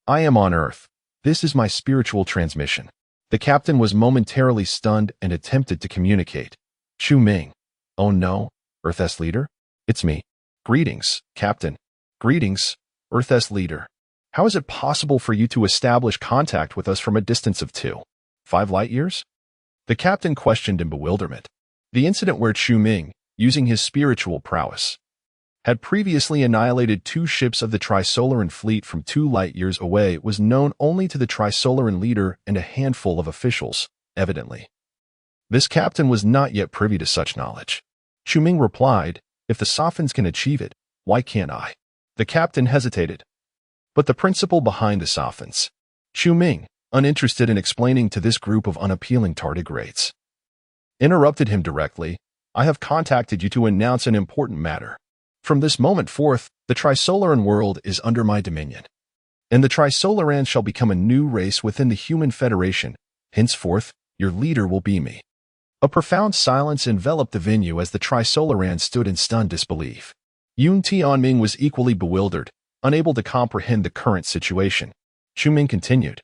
A: I am on Earth. This is my spiritual transmission. The captain was momentarily stunned and attempted to communicate. Chu Ming. Oh no, Earth-S leader? It's me. Greetings, Captain. Greetings, Earth-S leader. How is it possible for you to establish contact with us from a distance of 5 light years? The captain questioned in bewilderment. The incident where Chu Ming, using his spiritual prowess, had previously annihilated 2 ships of the Trisolaran fleet from 2 light years away was known only to the Trisolaran leader and a handful of officials, evidently. This captain was not yet privy to such knowledge. Chu Ming replied, "If the Sophons can achieve it, why can't I?" The captain hesitated. But the principle behind the Sophons. Chu Ming, uninterested in explaining to this group of unappealing tardigrades, interrupted him directly. "I have contacted you to announce an important matter. From this moment forth, the Trisolaran world is under my dominion, and the Trisolarans shall become a new race within the Human Federation. Henceforth, your leader will be me." A profound silence enveloped the venue as the Trisolarans stood in stunned disbelief. Yun Tianming was equally bewildered, unable to comprehend the current situation. Chu Ming continued.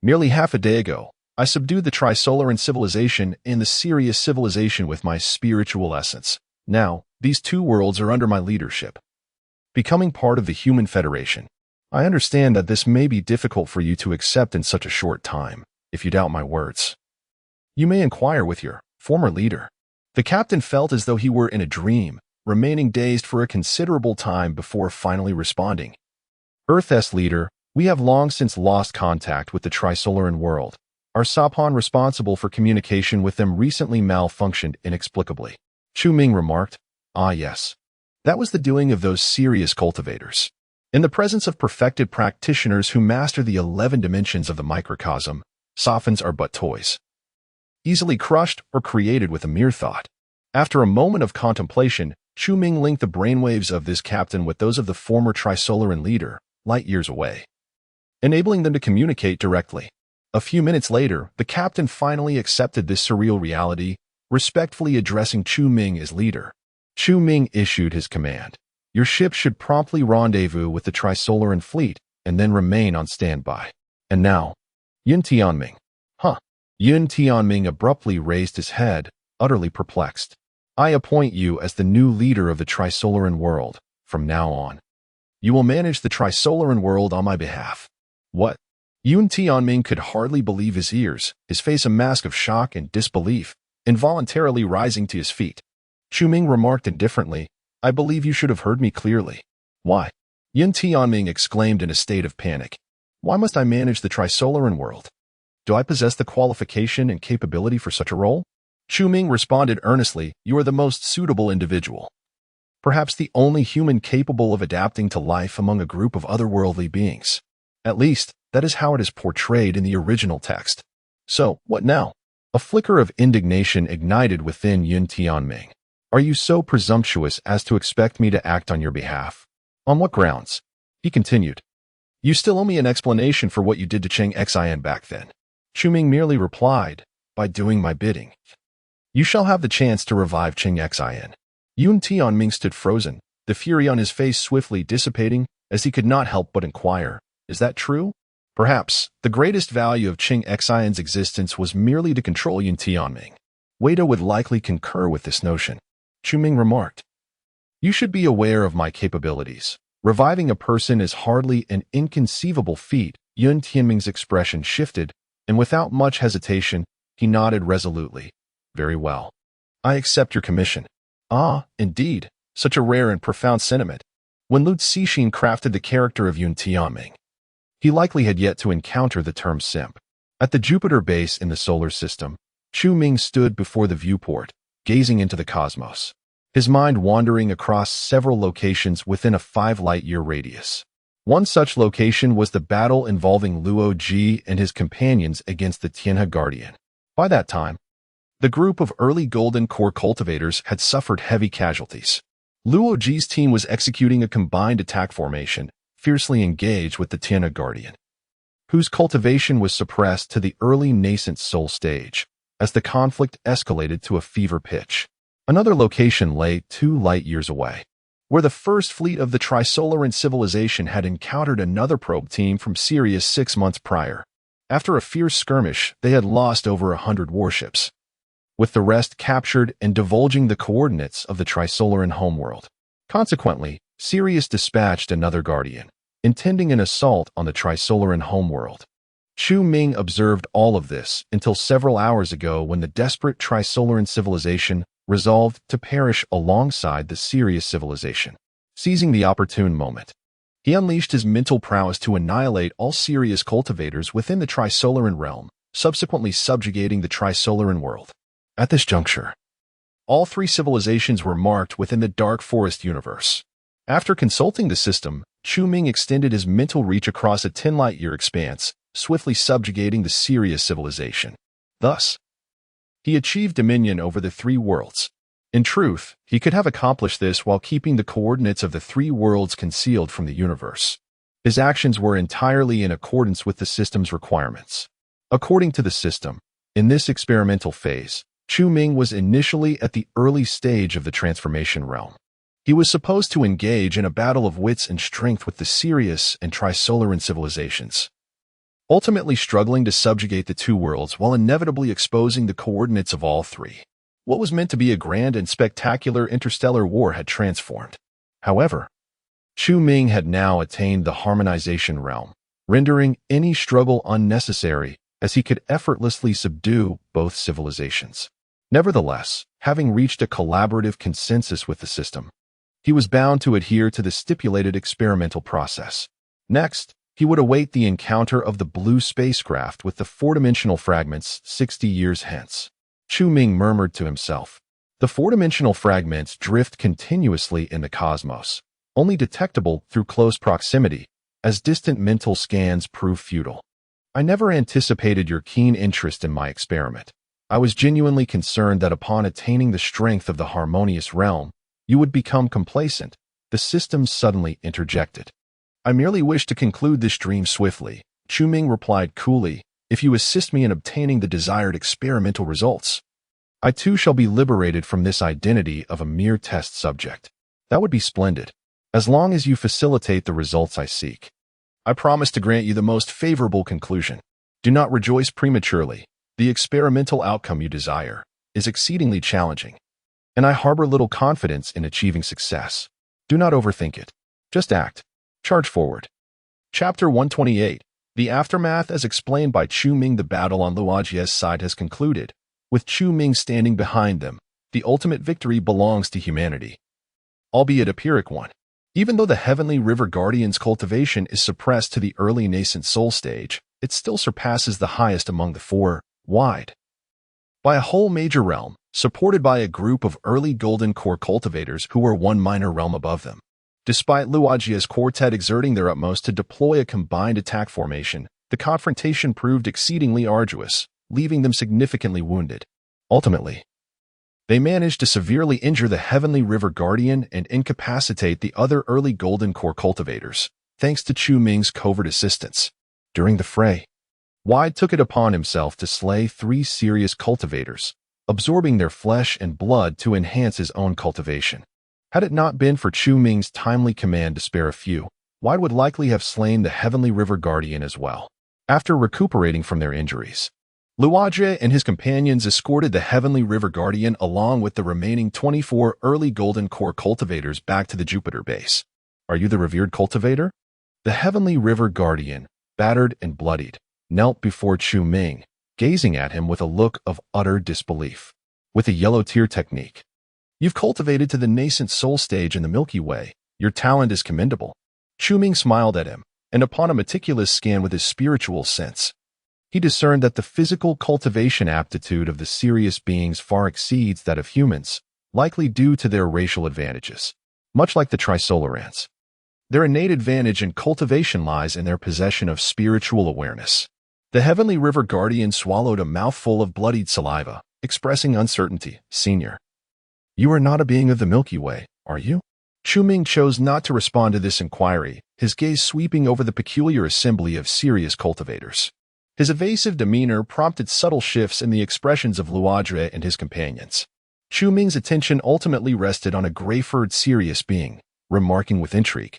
A: "Merely half a day ago, I subdued the Trisolaran civilization and the Sirius civilization with my spiritual essence. Now, these 2 worlds are under my leadership, becoming part of the Human Federation. I understand that this may be difficult for you to accept in such a short time. If you doubt my words, you may inquire with your former leader." The captain felt as though he were in a dream, remaining dazed for a considerable time before finally responding. "Earth-S leader, we have long since lost contact with the Trisolaran world. Our Sapon responsible for communication with them recently malfunctioned inexplicably." Chu Ming remarked. "Ah yes. That was the doing of those serious cultivators. In the presence of perfected practitioners who master the 11 dimensions of the microcosm, Sophons are but toys, easily crushed or created with a mere thought." After a moment of contemplation, Chu Ming linked the brainwaves of this captain with those of the former Trisolaran leader, light years away, enabling them to communicate directly. A few minutes later, the captain finally accepted this surreal reality, respectfully addressing Chu Ming as leader. Chu Ming issued his command. "Your ship should promptly rendezvous with the Trisolaran fleet and then remain on standby." And now, Yun Tianming. Huh. Yun Tianming abruptly raised his head, utterly perplexed. "I appoint you as the new leader of the Trisolaran world. From now on, you will manage the Trisolaran world on my behalf." What? Yun Tianming could hardly believe his ears, his face a mask of shock and disbelief, involuntarily rising to his feet. Chu Ming remarked indifferently, "I believe you should have heard me clearly." "Why?" Yun Tianming exclaimed in a state of panic. "Why must I manage the Trisolaran world? Do I possess the qualification and capability for such a role?" Chu Ming responded earnestly, "You are the most suitable individual. Perhaps the only human capable of adapting to life among a group of otherworldly beings. At least, that is how it is portrayed in the original text. So, what now?" A flicker of indignation ignited within Yun Tianming. "Are you so presumptuous as to expect me to act on your behalf? On what grounds?" He continued. "You still owe me an explanation for what you did to Qing Xin back then." Chu Ming merely replied, "By doing my bidding. You shall have the chance to revive Qing Xin." Yun Tianming stood frozen, the fury on his face swiftly dissipating, as he could not help but inquire, "Is that true?" Perhaps, the greatest value of Qing Xin's existence was merely to control Yun Tianming. Wada would likely concur with this notion. Chu Ming remarked, "You should be aware of my capabilities. Reviving a person is hardly an inconceivable feat." Yun Tianming's expression shifted, and without much hesitation, he nodded resolutely. "Very well. I accept your commission. Ah, indeed, such a rare and profound sentiment. When Lu Cixin crafted the character of Yun Tianming, he likely had yet to encounter the term simp. At the Jupiter base in the solar system, Chu Ming stood before the viewport, gazing into the cosmos, his mind wandering across several locations within a 5-light-year radius. One such location was the battle involving Luo Ji and his companions against the Tianhe Guardian. By that time, the group of early Golden Core cultivators had suffered heavy casualties. Luo Ji's team was executing a combined attack formation, fiercely engaged with the Tianhe Guardian, whose cultivation was suppressed to the early nascent soul stage, as the conflict escalated to a fever pitch. Another location lay 2 light-years away, where the first fleet of the Trisolaran civilization had encountered another probe team from Sirius 6 months prior. After a fierce skirmish, they had lost over 100 warships, with the rest captured and divulging the coordinates of the Trisolaran homeworld. Consequently, Sirius dispatched another Guardian, intending an assault on the Trisolaran homeworld. Chu Ming observed all of this until several hours ago when the desperate Trisolaran civilization resolved to perish alongside the Sirius civilization. Seizing the opportune moment, he unleashed his mental prowess to annihilate all Sirius cultivators within the Trisolaran realm, subsequently subjugating the Trisolaran world. At this juncture, all 3 civilizations were marked within the Dark Forest universe. After consulting the system, Chu Ming extended his mental reach across a 10-light-year expanse, swiftly subjugating the Sirius civilization. Thus, he achieved dominion over the 3 worlds. In truth, he could have accomplished this while keeping the coordinates of the 3 worlds concealed from the universe. His actions were entirely in accordance with the system's requirements. According to the system, in this experimental phase, Chu Ming was initially at the early stage of the transformation realm. He was supposed to engage in a battle of wits and strength with the Sirius and Trisolaran civilizations, ultimately struggling to subjugate the 2 worlds while inevitably exposing the coordinates of all 3. What was meant to be a grand and spectacular interstellar war had transformed. However, Chu Ming had now attained the harmonization realm, rendering any struggle unnecessary as he could effortlessly subdue both civilizations. Nevertheless, having reached a collaborative consensus with the system, he was bound to adhere to the stipulated experimental process. Next, he would await the encounter of the blue spacecraft with the 4-dimensional fragments 60 years hence. Chu Ming murmured to himself. The 4-dimensional fragments drift continuously in the cosmos, only detectable through close proximity, as distant mental scans prove futile. I never anticipated your keen interest in my experiment. I was genuinely concerned that upon attaining the strength of the harmonious realm, you would become complacent. The system suddenly interjected. I merely wish to conclude this dream swiftly, Chu Ming replied coolly, if you assist me in obtaining the desired experimental results. I too shall be liberated from this identity of a mere test subject. That would be splendid, as long as you facilitate the results I seek. I promise to grant you the most favorable conclusion. Do not rejoice prematurely. The experimental outcome you desire is exceedingly challenging, and I harbor little confidence in achieving success. Do not overthink it. Just act. Charge forward. Chapter 128. The aftermath as explained by Chu Ming. The battle on Luojia's side has concluded, with Chu Ming standing behind them. The ultimate victory belongs to humanity, albeit a Pyrrhic one. Even though the Heavenly River Guardian's cultivation is suppressed to the early nascent soul stage, it still surpasses the highest among the 4, wide, by a whole major realm, supported by a group of early Golden Core cultivators who were 1 minor realm above them. Despite Luojia's quartet exerting their utmost to deploy a combined attack formation, the confrontation proved exceedingly arduous, leaving them significantly wounded. Ultimately, they managed to severely injure the Heavenly River Guardian and incapacitate the other early Golden Core cultivators, thanks to Chu Ming's covert assistance. During the fray, Wide took it upon himself to slay 3 Sirius cultivators, absorbing their flesh and blood to enhance his own cultivation. Had it not been for Chu Ming's timely command to spare a few, Wide would likely have slain the Heavenly River Guardian as well. After recuperating from their injuries, Luojie and his companions escorted the Heavenly River Guardian along with the remaining 24 early Golden Core cultivators back to the Jupiter base. Are you the revered cultivator? The Heavenly River Guardian, battered and bloodied, knelt before Chu Ming, gazing at him with a look of utter disbelief. with a yellow tear technique. You've cultivated to the nascent soul stage in the Milky Way. Your talent is commendable. Chu Ming smiled at him, and upon a meticulous scan with his spiritual sense, he discerned that the physical cultivation aptitude of the Sirius beings far exceeds that of humans, likely due to their racial advantages. Much like the Trisolarans, their innate advantage in cultivation lies in their possession of spiritual awareness. The Heavenly River Guardian swallowed a mouthful of bloodied saliva, expressing uncertainty. Senior, you are not a being of the Milky Way, are you? Chu Ming chose not to respond to this inquiry, his gaze sweeping over the peculiar assembly of Sirius cultivators. His evasive demeanor prompted subtle shifts in the expressions of Luadre and his companions. Chu Ming's attention ultimately rested on a gray-furred Sirius being, remarking with intrigue,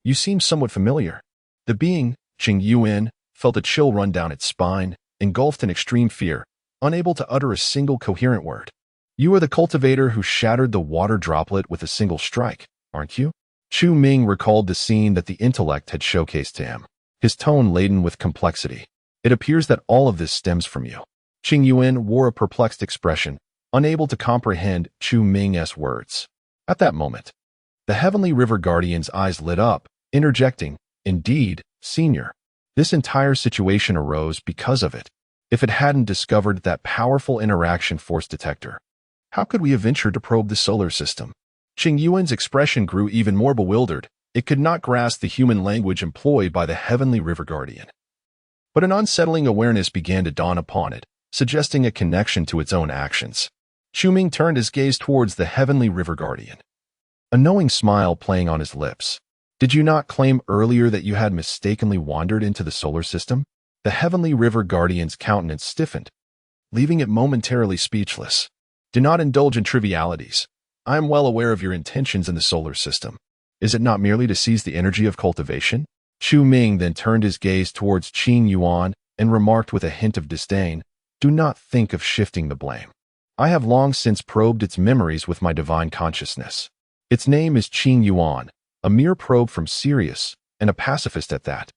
A: "You seem somewhat familiar." The being, Qing Yuan, felt a chill run down its spine, engulfed in extreme fear, unable to utter a single coherent word. "You are the cultivator who shattered the water droplet with a single strike, aren't you?" Chu Ming recalled the scene that the intellect had showcased to him, his tone laden with complexity. "It appears that all of this stems from you." Qing Yuan wore a perplexed expression, unable to comprehend Chu Ming's words. At that moment, the Heavenly River Guardian's eyes lit up, interjecting, "Indeed, Senior, this entire situation arose because of it. If it hadn't discovered that powerful interaction force detector, how could we have ventured to probe the solar system?" Qing Yuan's expression grew even more bewildered. It could not grasp the human language employed by the Heavenly River Guardian. But an unsettling awareness began to dawn upon it, suggesting a connection to its own actions. Chu Ming turned his gaze towards the Heavenly River Guardian, a knowing smile playing on his lips. "Did you not claim earlier that you had mistakenly wandered into the solar system?" The Heavenly River Guardian's countenance stiffened, leaving it momentarily speechless. "Do not indulge in trivialities. I am well aware of your intentions in the solar system. Is it not merely to seize the energy of cultivation?" Chu Ming then turned his gaze towards Qing Yuan and remarked with a hint of disdain, "Do not think of shifting the blame. I have long since probed its memories with my divine consciousness. Its name is Qing Yuan, a mere probe from Sirius, and a pacifist at that,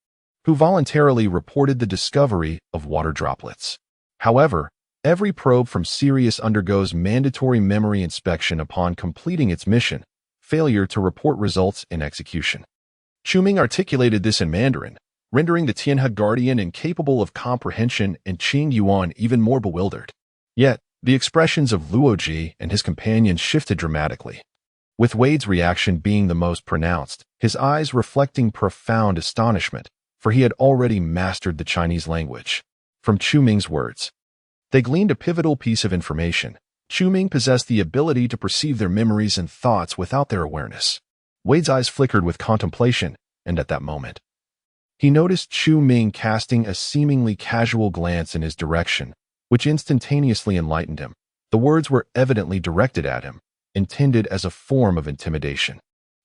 A: who voluntarily reported the discovery of water droplets. However, every probe from Sirius undergoes mandatory memory inspection upon completing its mission, failure to report results in execution." Chu Ming articulated this in Mandarin, rendering the Tianhe Guardian incapable of comprehension and Qing Yuan even more bewildered. Yet, the expressions of Luoji and his companions shifted dramatically, with Wade's reaction being the most pronounced, his eyes reflecting profound astonishment, for he had already mastered the Chinese language. From Chu Ming's words, they gleaned a pivotal piece of information. Chu Ming possessed the ability to perceive their memories and thoughts without their awareness. Wade's eyes flickered with contemplation, and at that moment, he noticed Chu Ming casting a seemingly casual glance in his direction, which instantaneously enlightened him. The words were evidently directed at him, intended as a form of intimidation.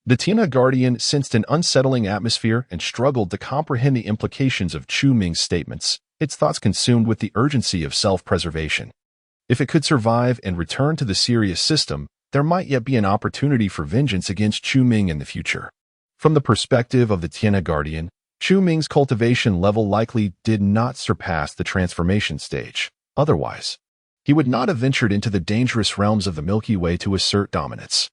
A: The Tianhe Guardian sensed an unsettling atmosphere and struggled to comprehend the implications of Chu Ming's statements, its thoughts consumed with the urgency of self-preservation. If it could survive and return to the Sirius system, there might yet be an opportunity for vengeance against Chu Ming in the future. From the perspective of the Tianhe Guardian, Chu Ming's cultivation level likely did not surpass the transformation stage. Otherwise, he would not have ventured into the dangerous realms of the Milky Way to assert dominance.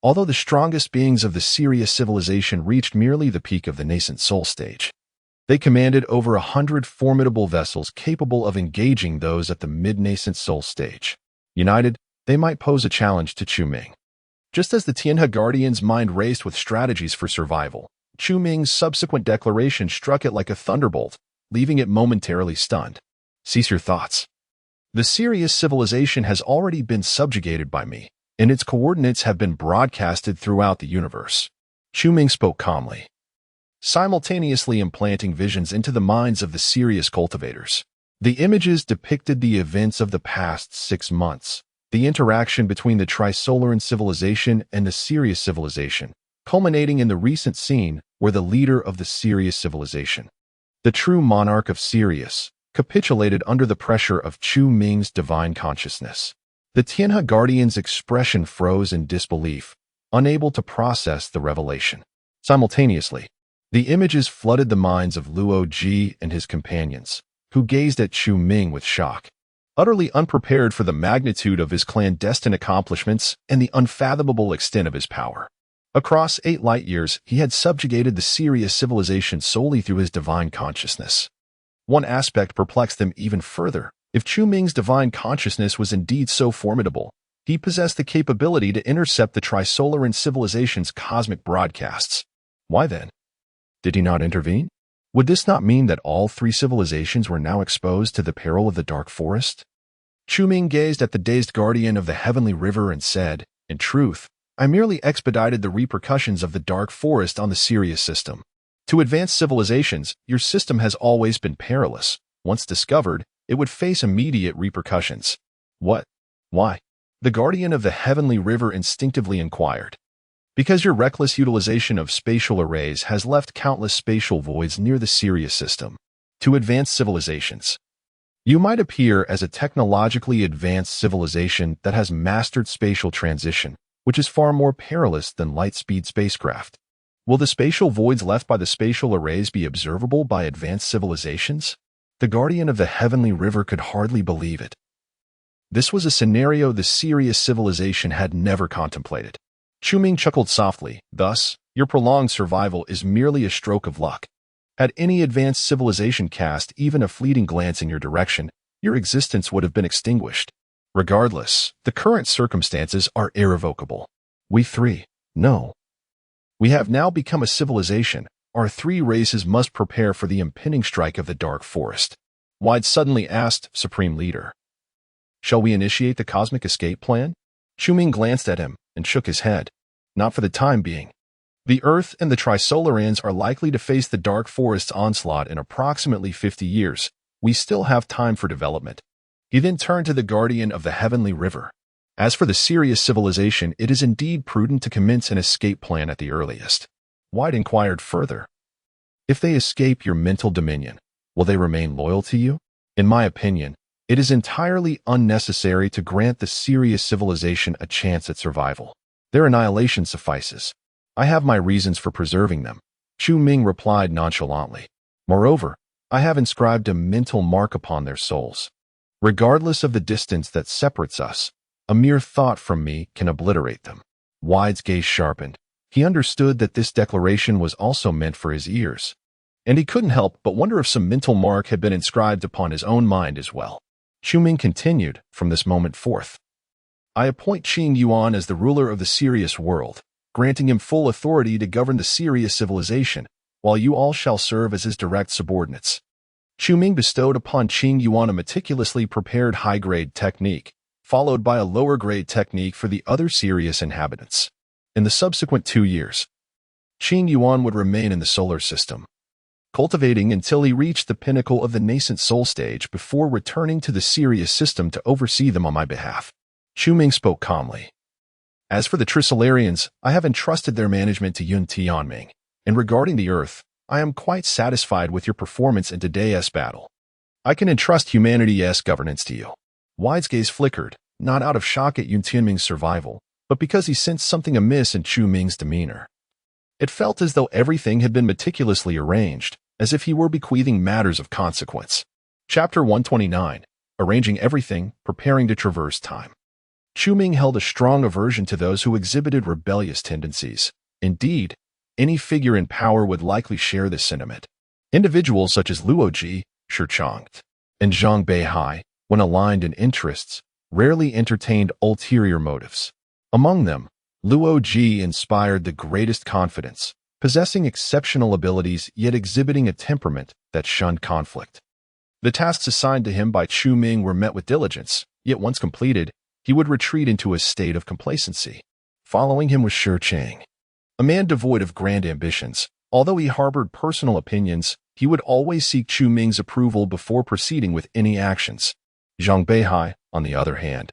A: Although the strongest beings of the Sirius civilization reached merely the peak of the nascent soul stage, they commanded over 100 formidable vessels capable of engaging those at the mid-nascent soul stage. United, they might pose a challenge to Chu Ming. Just as the Tianhe Guardian's mind raced with strategies for survival, Chu Ming's subsequent declaration struck it like a thunderbolt, leaving it momentarily stunned. "Cease your thoughts. The Sirius civilization has already been subjugated by me, and its coordinates have been broadcasted throughout the universe." Chu Ming spoke calmly, simultaneously implanting visions into the minds of the Sirius cultivators. The images depicted the events of the past 6 months, the interaction between the Trisolaran civilization and the Sirius civilization, culminating in the recent scene where the leader of the Sirius civilization, the true monarch of Sirius, capitulated under the pressure of Chu Ming's divine consciousness. The Tianhe Guardian's expression froze in disbelief, unable to process the revelation. Simultaneously, the images flooded the minds of Luo Ji and his companions, who gazed at Chu Ming with shock. utterly unprepared for the magnitude of his clandestine accomplishments and the unfathomable extent of his power. Across 8 light-years, he had subjugated the Sirius civilization solely through his divine consciousness. One aspect perplexed him even further. If Chu Ming's divine consciousness was indeed so formidable, he possessed the capability to intercept the Trisolaran civilization's cosmic broadcasts. Why then? Did he not intervene? Would this not mean that all 3 civilizations were now exposed to the peril of the Dark Forest? Chu Ming gazed at the dazed guardian of the heavenly river and said, "In truth, I merely expedited the repercussions of the Dark Forest on the Sirius system. To advanced civilizations, your system has always been perilous. Once discovered, it would face immediate repercussions." What? Why? The guardian of the heavenly river instinctively inquired. Because your reckless utilization of spatial arrays has left countless spatial voids near the Sirius system. To advanced civilizations. You might appear as a technologically advanced civilization that has mastered spatial transition, which is far more perilous than light-speed spacecraft. Will the spatial voids left by the spatial arrays be observable by advanced civilizations? The guardian of the heavenly river could hardly believe it. This was a scenario the Sirius civilization had never contemplated. Chu Ming chuckled softly. Thus, your prolonged survival is merely a stroke of luck. Had any advanced civilization cast even a fleeting glance in your direction, your existence would have been extinguished. Regardless, the current circumstances are irrevocable. We 3, no. We have now become a civilization. Our 3 races must prepare for the impending strike of the Dark Forest. Wide suddenly asked, Supreme Leader. Shall we initiate the cosmic escape plan? Chu Ming glanced at him and shook his head. Not for the time being. The Earth and the Trisolarans are likely to face the Dark Forest's onslaught in approximately 50 years. We still have time for development. He then turned to the guardian of the heavenly river. As for the Sirius civilization, it is indeed prudent to commence an escape plan at the earliest. White inquired further. If they escape your mental dominion, will they remain loyal to you? In my opinion, it is entirely unnecessary to grant the Sirius civilization a chance at survival. Their annihilation suffices. I have my reasons for preserving them, Chu Ming replied nonchalantly. Moreover, I have inscribed a mental mark upon their souls. Regardless of the distance that separates us, a mere thought from me can obliterate them. Wide's gaze sharpened. He understood that this declaration was also meant for his ears, and he couldn't help but wonder if some mental mark had been inscribed upon his own mind as well. Chu Ming continued, from this moment forth. I appoint Qing Yuan as the ruler of the Sirius world, granting him full authority to govern the Sirius civilization, while you all shall serve as his direct subordinates. Chu Ming bestowed upon Qing Yuan a meticulously prepared high-grade technique, followed by a lower-grade technique for the other Sirius inhabitants. In the subsequent 2 years, Qing Yuan would remain in the solar system, cultivating until he reached the pinnacle of the nascent soul stage before returning to the Sirius system to oversee them on my behalf. Chu Ming spoke calmly. As for the Trisolarians, I have entrusted their management to Yun Tianming, and regarding the Earth, I am quite satisfied with your performance in today's battle. I can entrust humanity's governance to you. Wide's gaze flickered, not out of shock at Yun Tianming's survival, but because he sensed something amiss in Chu Ming's demeanor. It felt as though everything had been meticulously arranged, as if he were bequeathing matters of consequence. Chapter 129, Arranging Everything, Preparing to Traverse Time. Chu Ming held a strong aversion to those who exhibited rebellious tendencies. Indeed, any figure in power would likely share this sentiment. Individuals such as Luo Ji, Shi Chang, and Zhang Beihai, when aligned in interests, rarely entertained ulterior motives. Among them, Luo Ji inspired the greatest confidence, possessing exceptional abilities yet exhibiting a temperament that shunned conflict. The tasks assigned to him by Chu Ming were met with diligence, yet once completed, he would retreat into a state of complacency. Following him was Shi Chang, a man devoid of grand ambitions. Although he harbored personal opinions, he would always seek Chu Ming's approval before proceeding with any actions. Zhang Beihai, on the other hand,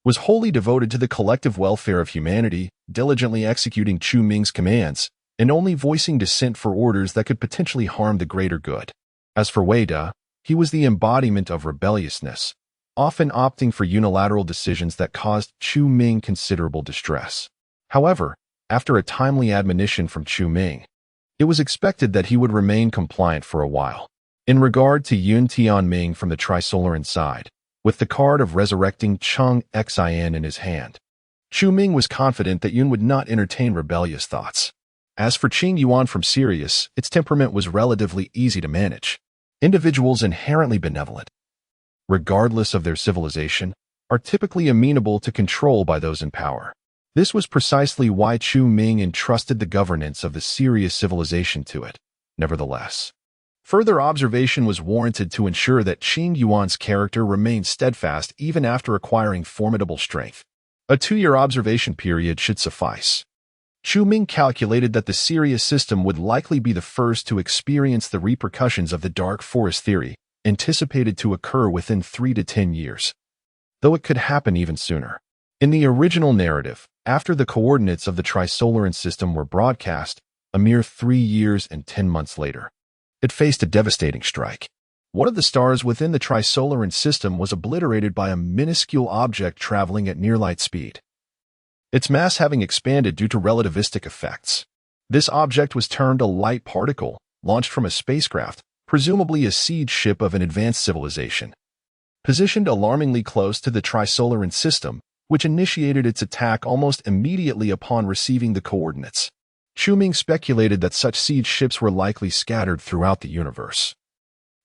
A: was wholly devoted to the collective welfare of humanity, diligently executing Chu Ming's commands, and only voicing dissent for orders that could potentially harm the greater good. As for Wei De, he was the embodiment of rebelliousness, often opting for unilateral decisions that caused Chu Ming considerable distress. However, after a timely admonition from Chu Ming, it was expected that he would remain compliant for a while. In regard to Yun Tianming from the Trisolaran side, with the card of resurrecting Chung Xin in his hand. Chu Ming was confident that Yun would not entertain rebellious thoughts. As for Qing Yuan from Sirius, its temperament was relatively easy to manage. Individuals inherently benevolent, regardless of their civilization, are typically amenable to control by those in power. This was precisely why Chu Ming entrusted the governance of the Sirius civilization to it. Nevertheless, further observation was warranted to ensure that Qing Yuan's character remained steadfast even after acquiring formidable strength. A 2-year observation period should suffice. Chu Ming calculated that the Sirius system would likely be the first to experience the repercussions of the Dark Forest theory, anticipated to occur within 3 to 10 years, though it could happen even sooner. In the original narrative, after the coordinates of the Trisolaran system were broadcast, a mere 3 years and 10 months later, it faced a devastating strike. One of the stars within the Trisolaran system was obliterated by a minuscule object traveling at near light speed, its mass having expanded due to relativistic effects. This object was termed a light particle, launched from a spacecraft, presumably a siege ship of an advanced civilization, positioned alarmingly close to the Trisolaran system, which initiated its attack almost immediately upon receiving the coordinates. Chu Ming speculated that such siege ships were likely scattered throughout the universe,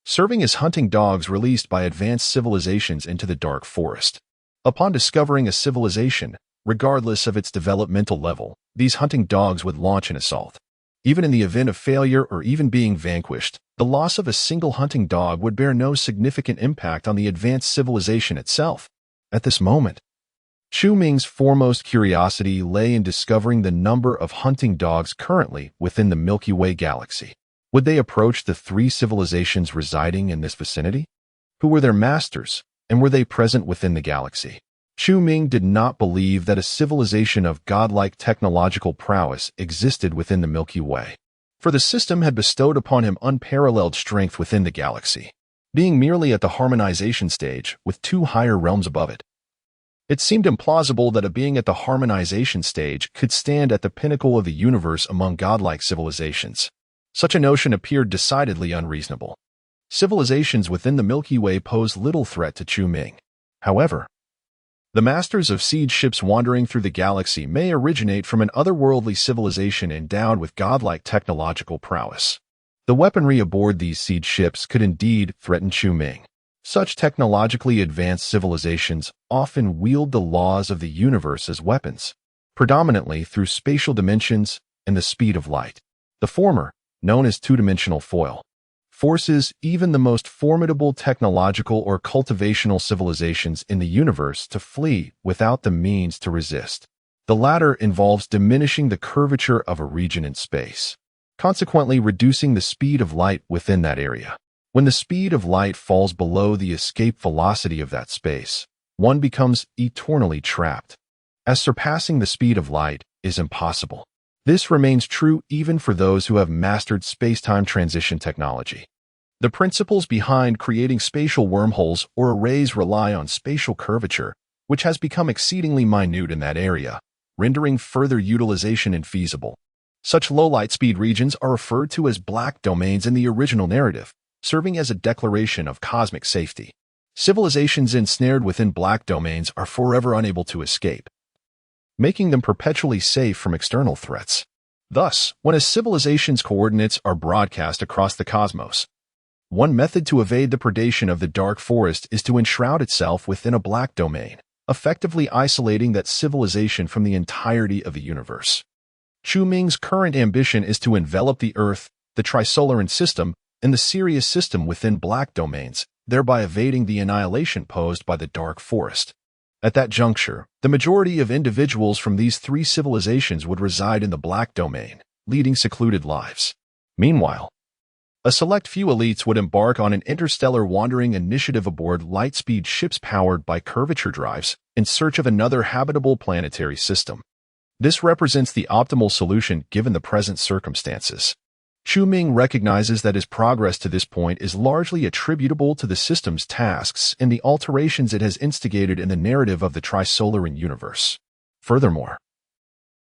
A: serving as hunting dogs released by advanced civilizations into the Dark Forest. Upon discovering a civilization, regardless of its developmental level, these hunting dogs would launch an assault. Even in the event of failure or even being vanquished, the loss of a single hunting dog would bear no significant impact on the advanced civilization itself. At this moment, Chu Ming's foremost curiosity lay in discovering the number of hunting dogs currently within the Milky Way galaxy. Would they approach the 3 civilizations residing in this vicinity? Who were their masters, and were they present within the galaxy? Chu Ming did not believe that a civilization of godlike technological prowess existed within the Milky Way, for the system had bestowed upon him unparalleled strength within the galaxy, being merely at the harmonization stage with 2 higher realms above it. It seemed implausible that a being at the harmonization stage could stand at the pinnacle of the universe among godlike civilizations. Such a notion appeared decidedly unreasonable. Civilizations within the Milky Way posed little threat to Chu Ming. However, the masters of siege ships wandering through the galaxy may originate from an otherworldly civilization endowed with godlike technological prowess. The weaponry aboard these siege ships could indeed threaten Chu Ming. Such technologically advanced civilizations often wield the laws of the universe as weapons, predominantly through spatial dimensions and the speed of light. The former, known as two-dimensional foil, forces even the most formidable technological or cultivational civilizations in the universe to flee without the means to resist. The latter involves diminishing the curvature of a region in space, consequently reducing the speed of light within that area. When the speed of light falls below the escape velocity of that space, one becomes eternally trapped, as surpassing the speed of light is impossible. This remains true even for those who have mastered space-time transition technology. The principles behind creating spatial wormholes or arrays rely on spatial curvature, which has become exceedingly minute in that area, rendering further utilization infeasible. Such low-light speed regions are referred to as black domains in the original narrative, serving as a declaration of cosmic safety. Civilizations ensnared within black domains are forever unable to escape, making them perpetually safe from external threats. Thus, when a civilization's coordinates are broadcast across the cosmos, one method to evade the predation of the Dark Forest is to enshroud itself within a black domain, effectively isolating that civilization from the entirety of the universe. Chu Ming's current ambition is to envelop the Earth, the Trisolaran system, and the Sirius system within black domains, thereby evading the annihilation posed by the Dark Forest. At that juncture, the majority of individuals from these 3 civilizations would reside in the black domain, leading secluded lives. Meanwhile, a select few elites would embark on an interstellar wandering initiative aboard light-speed ships powered by curvature drives in search of another habitable planetary system. This represents the optimal solution given the present circumstances. Chu Ming recognizes that his progress to this point is largely attributable to the system's tasks and the alterations it has instigated in the narrative of the Trisolaran universe. Furthermore,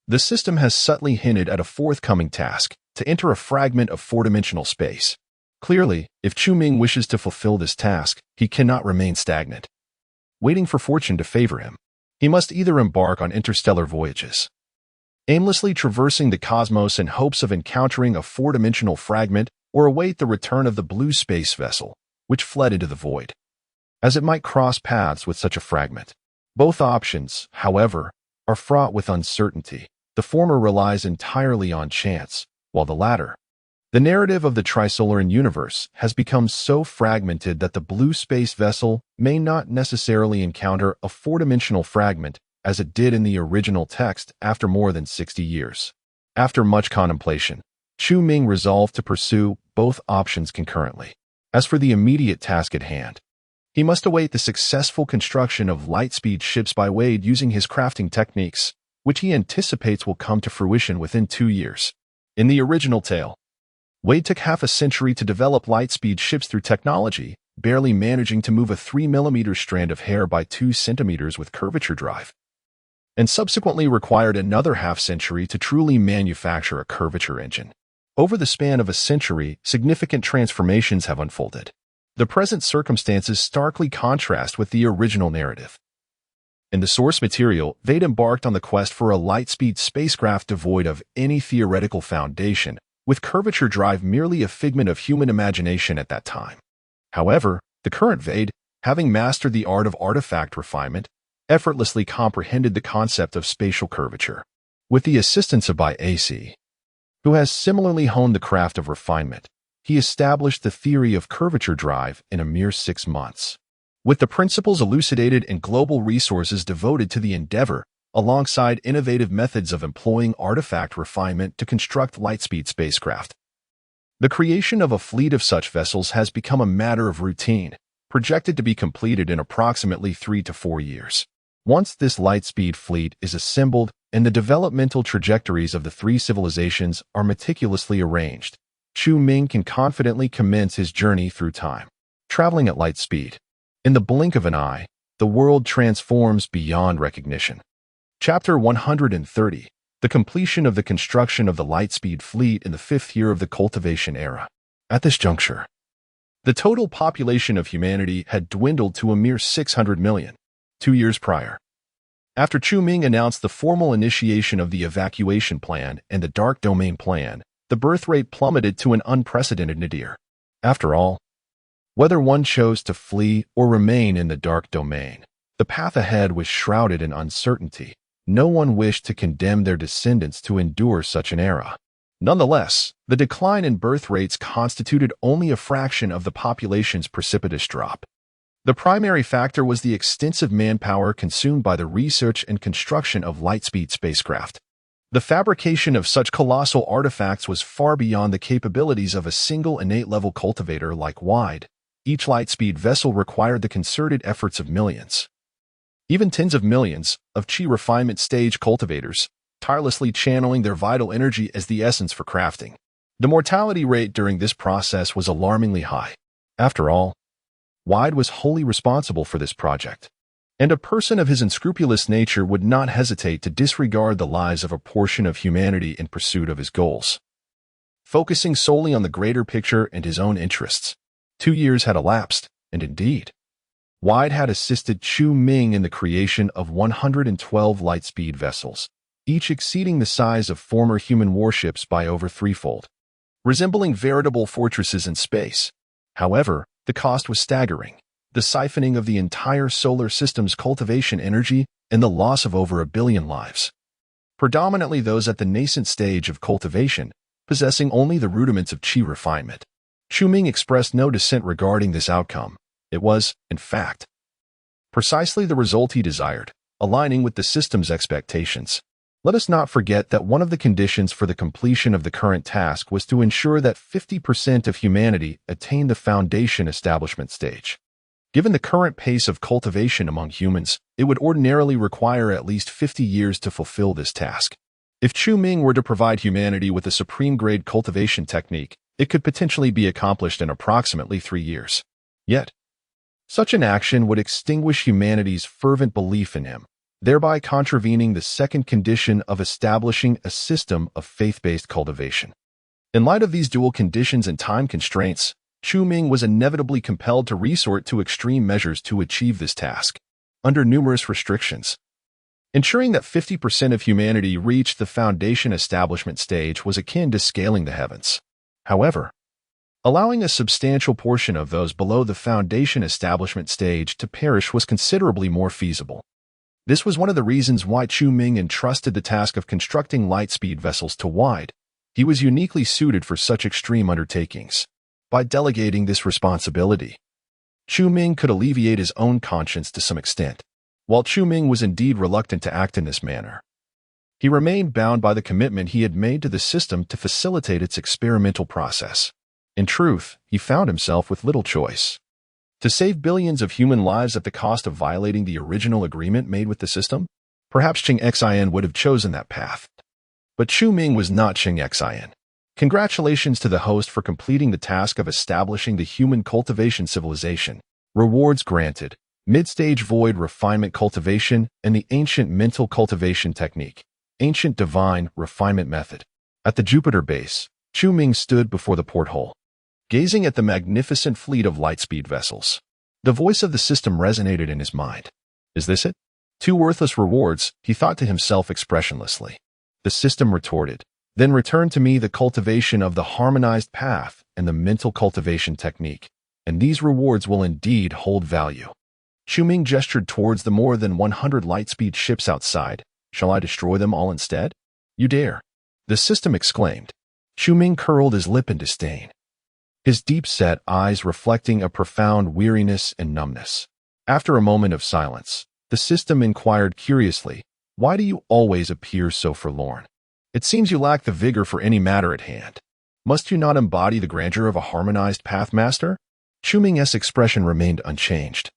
A: the system has subtly hinted at a forthcoming task, to enter a fragment of 4-dimensional space. Clearly, if Chu Ming wishes to fulfill this task, he cannot remain stagnant. waiting for fortune to favor him. He must either embark on interstellar voyages, aimlessly traversing the cosmos in hopes of encountering a four-dimensional fragment, or await the return of the blue space vessel, which fled into the void, as it might cross paths with such a fragment. Both options, however, are fraught with uncertainty. The former relies entirely on chance, while the latter, the narrative of the Trisolaran universe, has become so fragmented that the blue space vessel may not necessarily encounter a four-dimensional fragment as it did in the original text after more than 60 years. After much contemplation, Chu Ming resolved to pursue both options concurrently. As for the immediate task at hand, he must await the successful construction of light-speed ships by Wade using his crafting techniques, which he anticipates will come to fruition within 2 years. In the original tale, Wade took half a century to develop light-speed ships through technology, barely managing to move a 3mm strand of hair by 2 centimeters with curvature drive, and subsequently required another half-century to truly manufacture a curvature engine. Over the span of a century, significant transformations have unfolded. The present circumstances starkly contrast with the original narrative. In the source material, Wade embarked on the quest for a light-speed spacecraft devoid of any theoretical foundation, with curvature drive merely a figment of human imagination at that time. However, the current Wade, having mastered the art of artifact refinement, effortlessly comprehended the concept of spatial curvature. With the assistance of AC, who has similarly honed the craft of refinement, he established the theory of curvature drive in a mere 6 months. With the principles elucidated and global resources devoted to the endeavor, alongside innovative methods of employing artifact refinement to construct light-speed spacecraft, the creation of a fleet of such vessels has become a matter of routine, projected to be completed in approximately 3 to 4 years. Once this light-speed fleet is assembled and the developmental trajectories of the 3 civilizations are meticulously arranged, Chu Ming can confidently commence his journey through time. Traveling at light speed, in the blink of an eye, the world transforms beyond recognition. Chapter 130. The completion of the construction of the light-speed fleet in the 5th year of the Cultivation era. At this juncture, the total population of humanity had dwindled to a mere 600 million, 2 years prior. After Chu Ming announced the formal initiation of the evacuation plan and the Dark Domain plan, the birth rate plummeted to an unprecedented nadir. After all, whether one chose to flee or remain in the Dark Domain, the path ahead was shrouded in uncertainty. No one wished to condemn their descendants to endure such an era. Nonetheless, the decline in birth rates constituted only a fraction of the population's precipitous drop. The primary factor was the extensive manpower consumed by the research and construction of light-speed spacecraft. The fabrication of such colossal artifacts was far beyond the capabilities of a single innate-level cultivator like Wade. Each light-speed vessel required the concerted efforts of millions, even tens of millions, of chi refinement stage cultivators, tirelessly channeling their vital energy as the essence for crafting. The mortality rate during this process was alarmingly high. After all, Wade was wholly responsible for this project, and a person of his unscrupulous nature would not hesitate to disregard the lives of a portion of humanity in pursuit of his goals. Focusing solely on the greater picture and his own interests, 2 years had elapsed, and indeed, Wade had assisted Chu Ming in the creation of 112 light-speed vessels, each exceeding the size of former human warships by over threefold, resembling veritable fortresses in space. However, the cost was staggering. The siphoning of the entire solar system's cultivation energy and the loss of over 1 billion lives, predominantly those at the nascent stage of cultivation, possessing only the rudiments of chi refinement. Chu Ming expressed no dissent regarding this outcome. It was, in fact, precisely the result he desired, aligning with the system's expectations. Let us not forget that one of the conditions for the completion of the current task was to ensure that 50% of humanity attained the foundation establishment stage. Given the current pace of cultivation among humans, it would ordinarily require at least 50 years to fulfill this task. If Chu Ming were to provide humanity with a supreme-grade cultivation technique, it could potentially be accomplished in approximately 3 years. Yet, such an action would extinguish humanity's fervent belief in him, thereby contravening the second condition of establishing a system of faith-based cultivation. In light of these dual conditions and time constraints, Chu Ming was inevitably compelled to resort to extreme measures to achieve this task. under numerous restrictions. Ensuring that 50% of humanity reached the foundation establishment stage was akin to scaling the heavens. However, allowing a substantial portion of those below the foundation establishment stage to perish was considerably more feasible. This was one of the reasons why Chu Ming entrusted the task of constructing light-speed vessels to Wide. He was uniquely suited for such extreme undertakings. By delegating this responsibility, Chu Ming could alleviate his own conscience to some extent. While Chu Ming was indeed reluctant to act in this manner, he remained bound by the commitment he had made to the system to facilitate its experimental process. In truth, he found himself with little choice. To save billions of human lives at the cost of violating the original agreement made with the system? Perhaps Cheng Xian would have chosen that path. But Chu Ming was not Cheng Xian. Congratulations to the host for completing the task of establishing the human cultivation civilization. Rewards granted: mid-stage void refinement cultivation and the ancient mental cultivation technique. Ancient divine refinement method. At the Jupiter base, Chu Ming stood before the porthole, gazing at the magnificent fleet of light-speed vessels. The voice of the system resonated in his mind. Is this it? 2 worthless rewards, he thought to himself expressionlessly. The system retorted. Then return to me the cultivation of the harmonized path and the mental cultivation technique, and these rewards will indeed hold value. Chu Ming gestured towards the more than 100 light-speed ships outside. Shall I destroy them all instead? You dare. The system exclaimed. Chu Ming curled his lip in disdain, his deep-set eyes reflecting a profound weariness and numbness. After a moment of silence, the system inquired curiously, why do you always appear so forlorn? It seems you lack the vigor for any matter at hand. Must you not embody the grandeur of a harmonized pathmaster? Chu Ming's expression remained unchanged.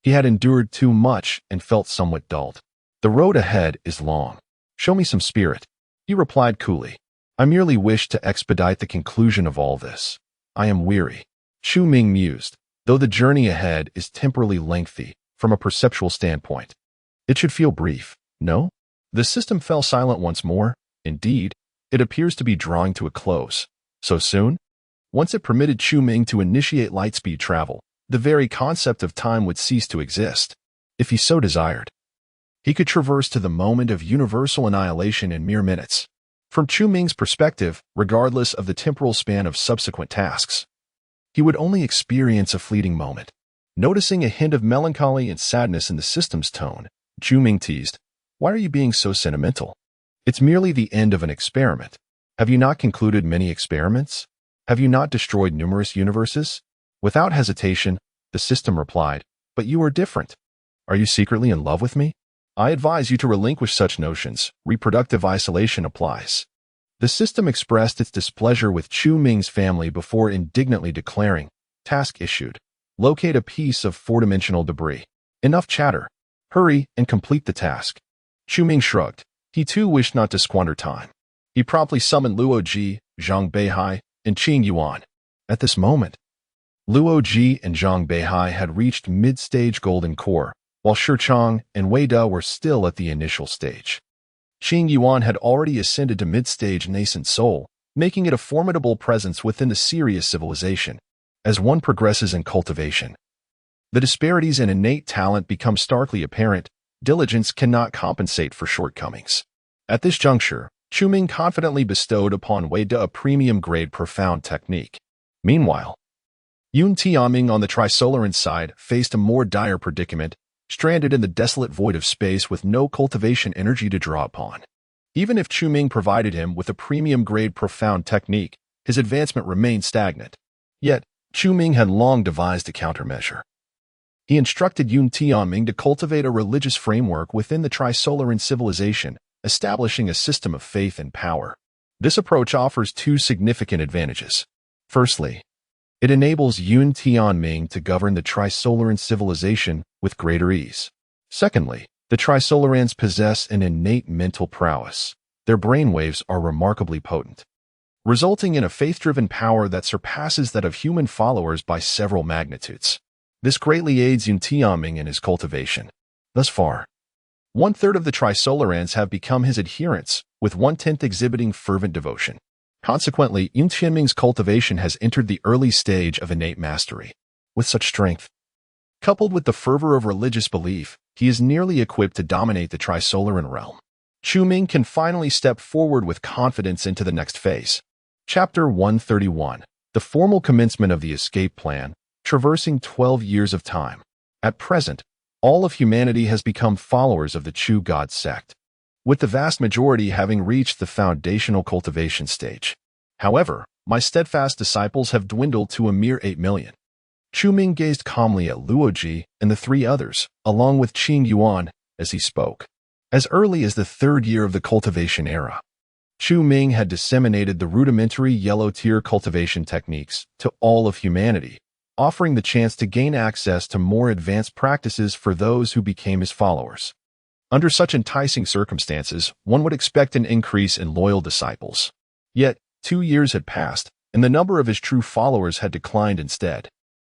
A: He had endured too much and felt somewhat dulled. The road ahead is long. Show me some spirit. He replied coolly. I merely wish to expedite the conclusion of all this. I am weary. Chu Ming mused, though the journey ahead is temporally lengthy from a perceptual standpoint. It should feel brief, no? The system fell silent once more. Indeed, it appears to be drawing to a close. So soon? Once it permitted Chu Ming to initiate lightspeed travel, the very concept of time would cease to exist. If he so desired, he could traverse to the moment of universal annihilation in mere minutes. From Chu Ming's perspective, regardless of the temporal span of subsequent tasks, he would only experience a fleeting moment. Noticing a hint of melancholy and sadness in the system's tone, Chu Ming teased, why are you being so sentimental? It's merely the end of an experiment. Have you not concluded many experiments? Have you not destroyed numerous universes? Without hesitation, the system replied, but you are different. Are you secretly in love with me? I advise you to relinquish such notions. Reproductive isolation applies. The system expressed its displeasure with Chu Ming's family before indignantly declaring, task issued. Locate a piece of 4-dimensional debris. Enough chatter. Hurry and complete the task. Chu Ming shrugged. He too wished not to squander time. He promptly summoned Luo Ji, Zhang Beihai, and Qing Yuan. At this moment, Luo Ji and Zhang Beihai had reached mid-stage golden core, while Shi Chang and Wei De were still at the initial stage. Qing Yuan had already ascended to mid-stage nascent soul, making it a formidable presence within the serious civilization. As one progresses in cultivation, the disparities in innate talent become starkly apparent. Diligence cannot compensate for shortcomings. At this juncture, Chu Ming confidently bestowed upon Wei De a premium-grade profound technique. Meanwhile, Yun Tianming on the Trisolaran side faced a more dire predicament, stranded in the desolate void of space with no cultivation energy to draw upon. Even if Chu Ming provided him with a premium-grade profound technique, his advancement remained stagnant. Yet, Chu Ming had long devised a countermeasure. He instructed Yun Tianming to cultivate a religious framework within the Trisolaran civilization, establishing a system of faith and power. This approach offers 2 significant advantages. Firstly, it enables Yun Tianming to govern the Trisolaran civilization with greater ease. Secondly, the Trisolarans possess an innate mental prowess. Their brainwaves are remarkably potent, resulting in a faith-driven power that surpasses that of human followers by several magnitudes. This greatly aids Yun Tianming in his cultivation. Thus far, 1/3 of the Trisolarans have become his adherents, with 1/10 exhibiting fervent devotion. Consequently, Yun Tianming's cultivation has entered the early stage of innate mastery. With such strength, Coupled with the fervor of religious belief, he is nearly equipped to dominate the Trisolaran realm. Chu Ming can finally step forward with confidence into the next phase. Chapter 131. The formal commencement of the escape plan, traversing 12 years of time. At present, all of humanity has become followers of the Chu God sect, with the vast majority having reached the foundational cultivation stage. However, my steadfast disciples have dwindled to a mere 8 million. Chu Ming gazed calmly at Luoji and the three others, along with Qing Yuan, as he spoke. As early as the 3rd year of the cultivation era, Chu Ming had disseminated the rudimentary yellow-tier cultivation techniques to all of humanity, offering the chance to gain access to more advanced practices for those who became his followers. Under such enticing circumstances, one would expect an increase in loyal disciples. Yet, 2 years had passed, and the number of his true followers had declined instead.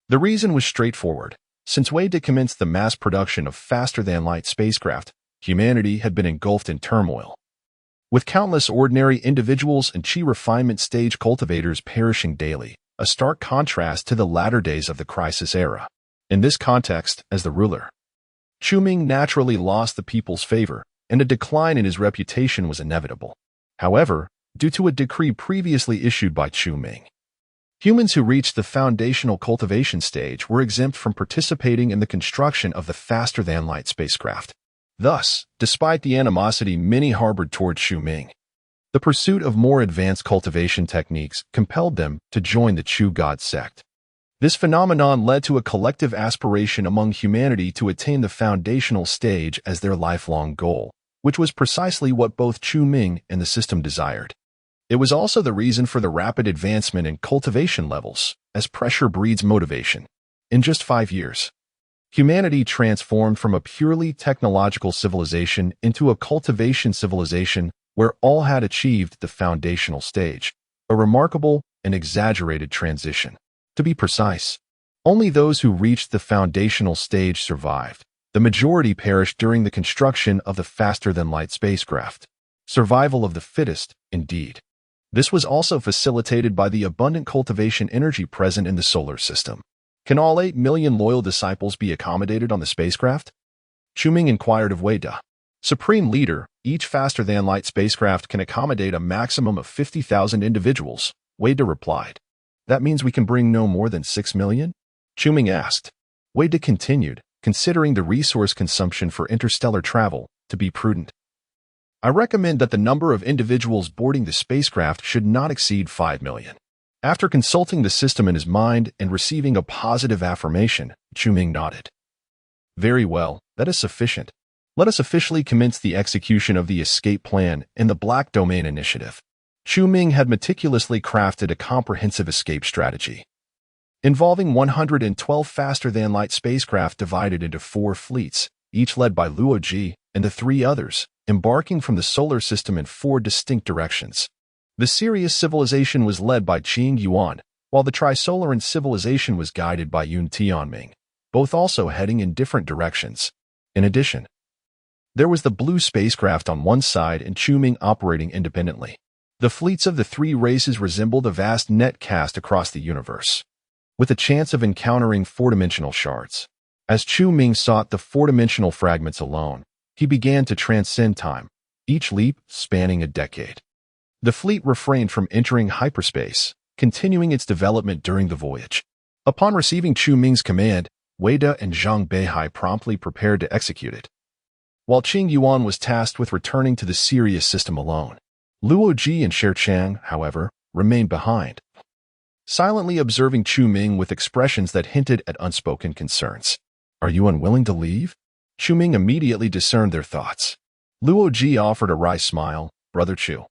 A: The reason was straightforward. Since Wasteland commenced the mass production of faster-than-light spacecraft, humanity had been engulfed in turmoil, with countless ordinary individuals and chi refinement stage cultivators perishing daily, a stark contrast to the latter days of the crisis era. In this context, as the ruler, Chu Ming naturally lost the people's favor, and a decline in his reputation was inevitable. However, due to a decree previously issued by Chu Ming, humans who reached the foundational cultivation stage were exempt from participating in the construction of the faster-than-light spacecraft. Thus, despite the animosity many harbored toward Chu Ming, the pursuit of more advanced cultivation techniques compelled them to join the Chu God sect. This phenomenon led to a collective aspiration among humanity to attain the foundational stage as their lifelong goal, which was precisely what both Chu Ming and the system desired. It was also the reason for the rapid advancement in cultivation levels, as pressure breeds motivation. In just 5 years, humanity transformed from a purely technological civilization into a cultivation civilization where all had achieved the foundational stage, a remarkable and exaggerated transition. To be precise, only those who reached the foundational stage survived. The majority perished during the construction of the faster-than-light spacecraft. Survival of the fittest, indeed. This was also facilitated by the abundant cultivation energy present in the solar system. Can all 8 million loyal disciples be accommodated on the spacecraft? Chu Ming inquired of Weida. Supreme Leader, each faster-than-light spacecraft can accommodate a maximum of 50,000 individuals, Weida replied. That means we can bring no more than 6 million? Chu Ming asked. Weida continued, considering the resource consumption for interstellar travel to be prudent. I recommend that the number of individuals boarding the spacecraft should not exceed 5 million. After consulting the system in his mind and receiving a positive affirmation, Chu Ming nodded. Very well, that is sufficient. Let us officially commence the execution of the escape plan in the Black Domain Initiative. Chu Ming had meticulously crafted a comprehensive escape strategy, involving 112 faster-than-light spacecraft divided into 4 fleets, each led by Luoji and the 3 others, embarking from the solar system in 4 distinct directions. The Sirius civilization was led by Qing Yuan, while the Trisolaran civilization was guided by Yun Tianming, both also heading in different directions. In addition, there was the blue spacecraft on one side and Chu Ming operating independently. The fleets of the 3 races resembled a vast net cast across the universe, with a chance of encountering 4-dimensional shards. As Chu Ming sought the 4-dimensional fragments alone, he began to transcend time, each leap spanning a decade. The fleet refrained from entering hyperspace, continuing its development during the voyage. Upon receiving Chu Ming's command, Weida and Zhang Beihai promptly prepared to execute it, while Qing Yuan was tasked with returning to the Sirius system alone. Luo Ji and Sher Chang, however, remained behind, silently observing Chu Ming with expressions that hinted at unspoken concerns. Are you unwilling to leave? Chu Ming immediately discerned their thoughts. Luo Ji offered a wry smile. Brother Chu,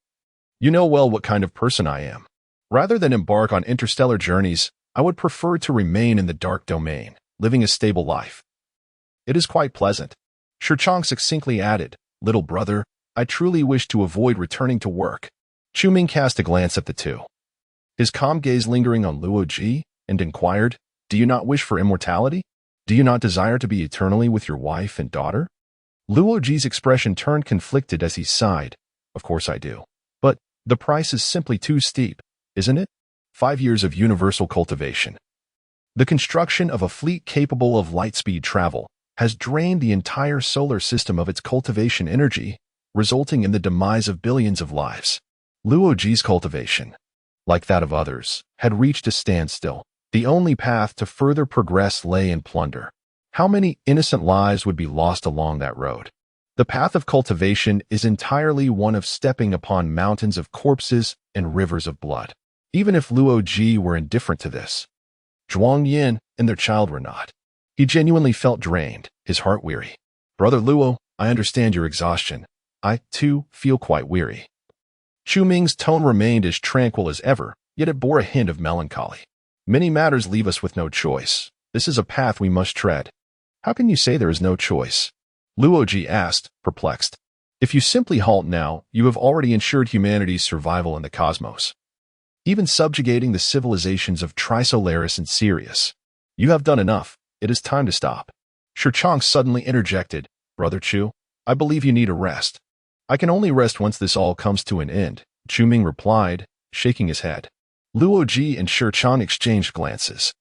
A: you know well what kind of person I am. Rather than embark on interstellar journeys, I would prefer to remain in the dark domain, living a stable life. It is quite pleasant. Sher Chang succinctly added, Little brother, I truly wish to avoid returning to work. Chu Ming cast a glance at the 2, his calm gaze lingering on Luo Ji, and inquired, Do you not wish for immortality? Do you not desire to be eternally with your wife and daughter? Luo Ji's expression turned conflicted as he sighed. Of course I do. But the price is simply too steep, isn't it? 5 years of universal cultivation. The construction of a fleet capable of light-speed travel has drained the entire solar system of its cultivation energy, resulting in the demise of billions of lives. Luoji's cultivation, like that of others, had reached a standstill. The only path to further progress lay in plunder. How many innocent lives would be lost along that road? The path of cultivation is entirely one of stepping upon mountains of corpses and rivers of blood. Even if Luoji were indifferent to this, Zhuang Yin and their child were not. He genuinely felt drained, his heart weary. Brother Luo, I understand your exhaustion. I, too, feel quite weary. Chu Ming's tone remained as tranquil as ever, yet it bore a hint of melancholy. Many matters leave us with no choice. This is a path we must tread. How can you say there is no choice? Luoji asked, perplexed. If you simply halt now, you have already ensured humanity's survival in the cosmos, even subjugating the civilizations of Trisolaris and Sirius. You have done enough. It is time to stop. Shirchong suddenly interjected, Brother Chu, I believe you need a rest. I can only rest once this all comes to an end, Chu Ming replied, shaking his head. Luoji and Shirchong exchanged glances,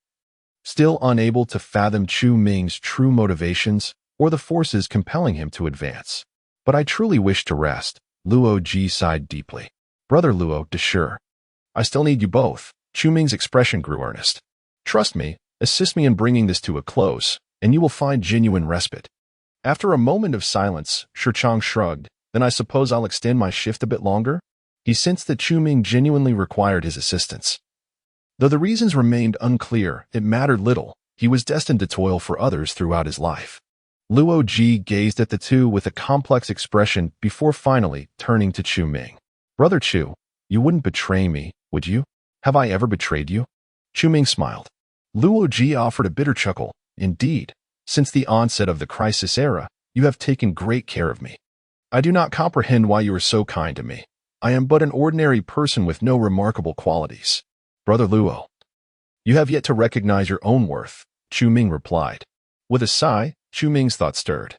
A: still unable to fathom Chu Ming's true motivations or the forces compelling him to advance. But I truly wish to rest, Luoji sighed deeply. Brother Luo, sure. I still need you both. Chu Ming's expression grew earnest. Trust me, assist me in bringing this to a close, and you will find genuine respite. After a moment of silence, Shirchong shrugged. Then I suppose I'll extend my shift a bit longer? He sensed that Chu Ming genuinely required his assistance. Though the reasons remained unclear, it mattered little. He was destined to toil for others throughout his life. Luoji gazed at the two with a complex expression before finally turning to Chu Ming. Brother Chu, you wouldn't betray me, would you? Have I ever betrayed you? Chu Ming smiled. Luoji offered a bitter chuckle. Indeed, since the onset of the crisis era, you have taken great care of me. I do not comprehend why you are so kind to me. I am but an ordinary person with no remarkable qualities. Brother Luo, you have yet to recognize your own worth, Chu Ming replied. With a sigh, Chu Ming's thoughts stirred,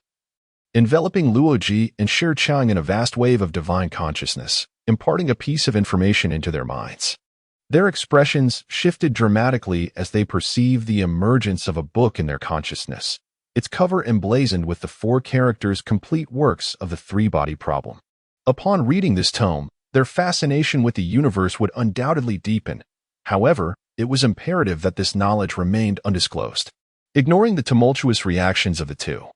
A: enveloping Luoji and Shirchong in a vast wave of divine consciousness, imparting a piece of information into their minds. Their expressions shifted dramatically as they perceived the emergence of a book in their consciousness, its cover emblazoned with the 4 characters' complete works of the 3-body problem. Upon reading this tome, their fascination with the universe would undoubtedly deepen. However, it was imperative that this knowledge remained undisclosed. Ignoring the tumultuous reactions of the two,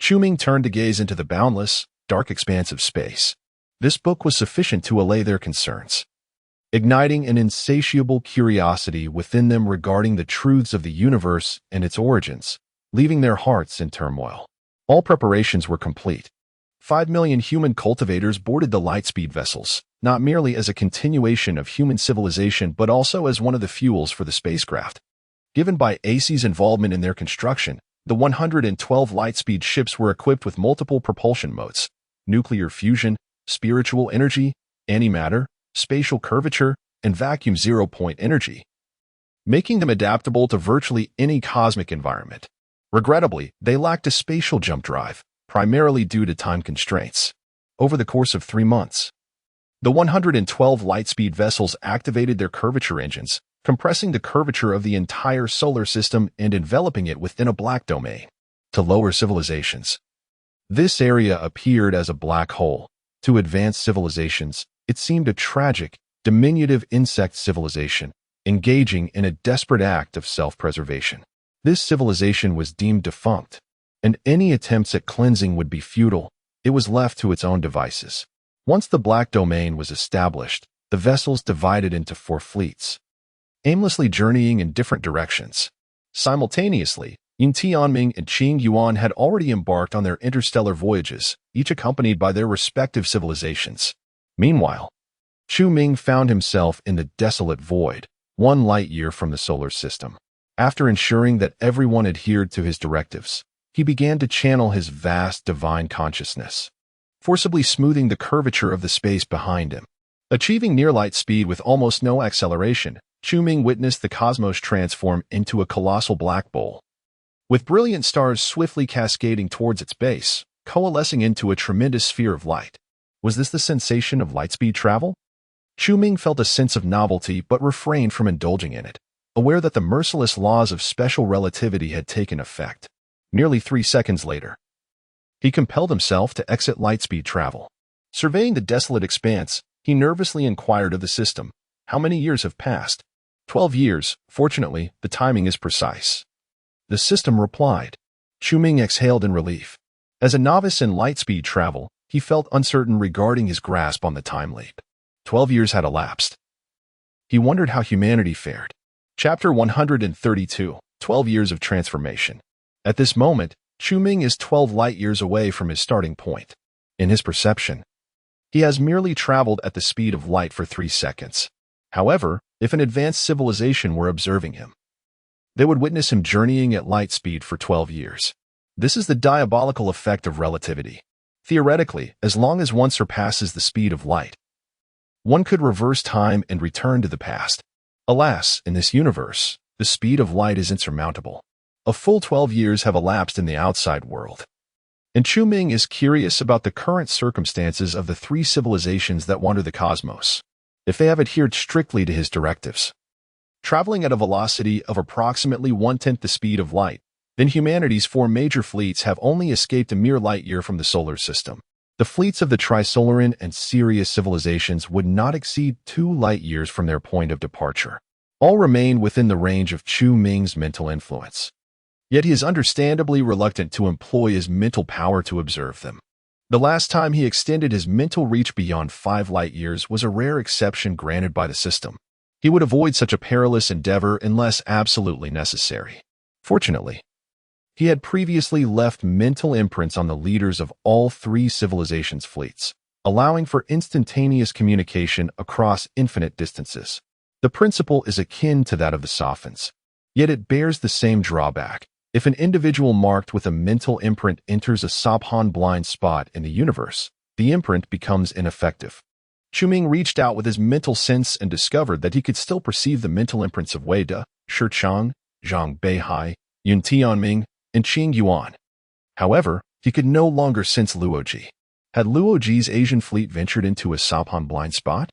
A: Chu Ming turned to gaze into the boundless, dark expanse of space. This book was sufficient to allay their concerns, igniting an insatiable curiosity within them regarding the truths of the universe and its origins, leaving their hearts in turmoil. All preparations were complete. 5 million human cultivators boarded the Lightspeed vessels, not merely as a continuation of human civilization but also as one of the fuels for the spacecraft. Given by AC's involvement in their construction, the 112 Lightspeed ships were equipped with multiple propulsion modes: nuclear fusion, spiritual energy, antimatter, spatial curvature, and vacuum zero-point energy, making them adaptable to virtually any cosmic environment. Regrettably, they lacked a spatial jump drive, primarily due to time constraints. Over the course of 3 months, the 112 Lightspeed vessels activated their curvature engines, compressing the curvature of the entire solar system and enveloping it within a black domain. To lower civilizations, this area appeared as a black hole. To advanced civilizations, it seemed a tragic, diminutive insect civilization, engaging in a desperate act of self-preservation. This civilization was deemed defunct, and any attempts at cleansing would be futile. It was left to its own devices. Once the black domain was established, the vessels divided into 4 fleets, aimlessly journeying in different directions. Simultaneously, Yin Tianming and Qing Yuan had already embarked on their interstellar voyages, each accompanied by their respective civilizations. Meanwhile, Chu Ming found himself in the desolate void, 1 light-year from the solar system. After ensuring that everyone adhered to his directives, he began to channel his vast divine consciousness, forcibly smoothing the curvature of the space behind him. Achieving near-light speed with almost no acceleration, Chu Ming witnessed the cosmos transform into a colossal black bowl, with brilliant stars swiftly cascading towards its base, coalescing into a tremendous sphere of light. Was this the sensation of lightspeed travel? Chu Ming felt a sense of novelty but refrained from indulging in it. aware that the merciless laws of special relativity had taken effect. Nearly 3 seconds later, he compelled himself to exit lightspeed travel. Surveying the desolate expanse, he nervously inquired of the system, "How many years have passed?" 12 years. Fortunately, the timing is precise. The system replied. Chu-Ming exhaled in relief. As a novice in lightspeed travel, he felt uncertain regarding his grasp on the time leap. 12 years had elapsed. He wondered how humanity fared. Chapter 132, 12 Years of Transformation. At this moment, Chu-Ming is 12 light-years away from his starting point. In his perception, he has merely traveled at the speed of light for 3 seconds. However, if an advanced civilization were observing him, they would witness him journeying at light speed for 12 years. This is the diabolical effect of relativity. Theoretically, as long as one surpasses the speed of light, one could reverse time and return to the past. Alas, in this universe, the speed of light is insurmountable. A full 12 years have elapsed in the outside world. And Chu-Ming is curious about the current circumstances of the 3 civilizations that wander the cosmos, if they have adhered strictly to his directives. Traveling at a velocity of approximately 1/10 the speed of light, then humanity's 4 major fleets have only escaped a mere light-year from the solar system. The fleets of the Trisolaran and Sirius civilizations would not exceed 2 light-years from their point of departure. All remain within the range of Chu-Ming's mental influence. Yet he is understandably reluctant to employ his mental power to observe them. The last time he extended his mental reach beyond 5 light-years was a rare exception granted by the system. He would avoid such a perilous endeavor unless absolutely necessary. Fortunately, he had previously left mental imprints on the leaders of all 3 civilizations' fleets, allowing for instantaneous communication across infinite distances. The principle is akin to that of the Sophons, yet it bears the same drawback. If an individual marked with a mental imprint enters a Sophon blind spot in the universe, the imprint becomes ineffective. Chu-Ming reached out with his mental sense and discovered that he could still perceive the mental imprints of Wei De, Shi Chang, Zhang Beihai, Yun Tianming, and Qing Yuan. However, he could no longer sense Luoji. Had Luoji's Asian fleet ventured into a Sophon blind spot?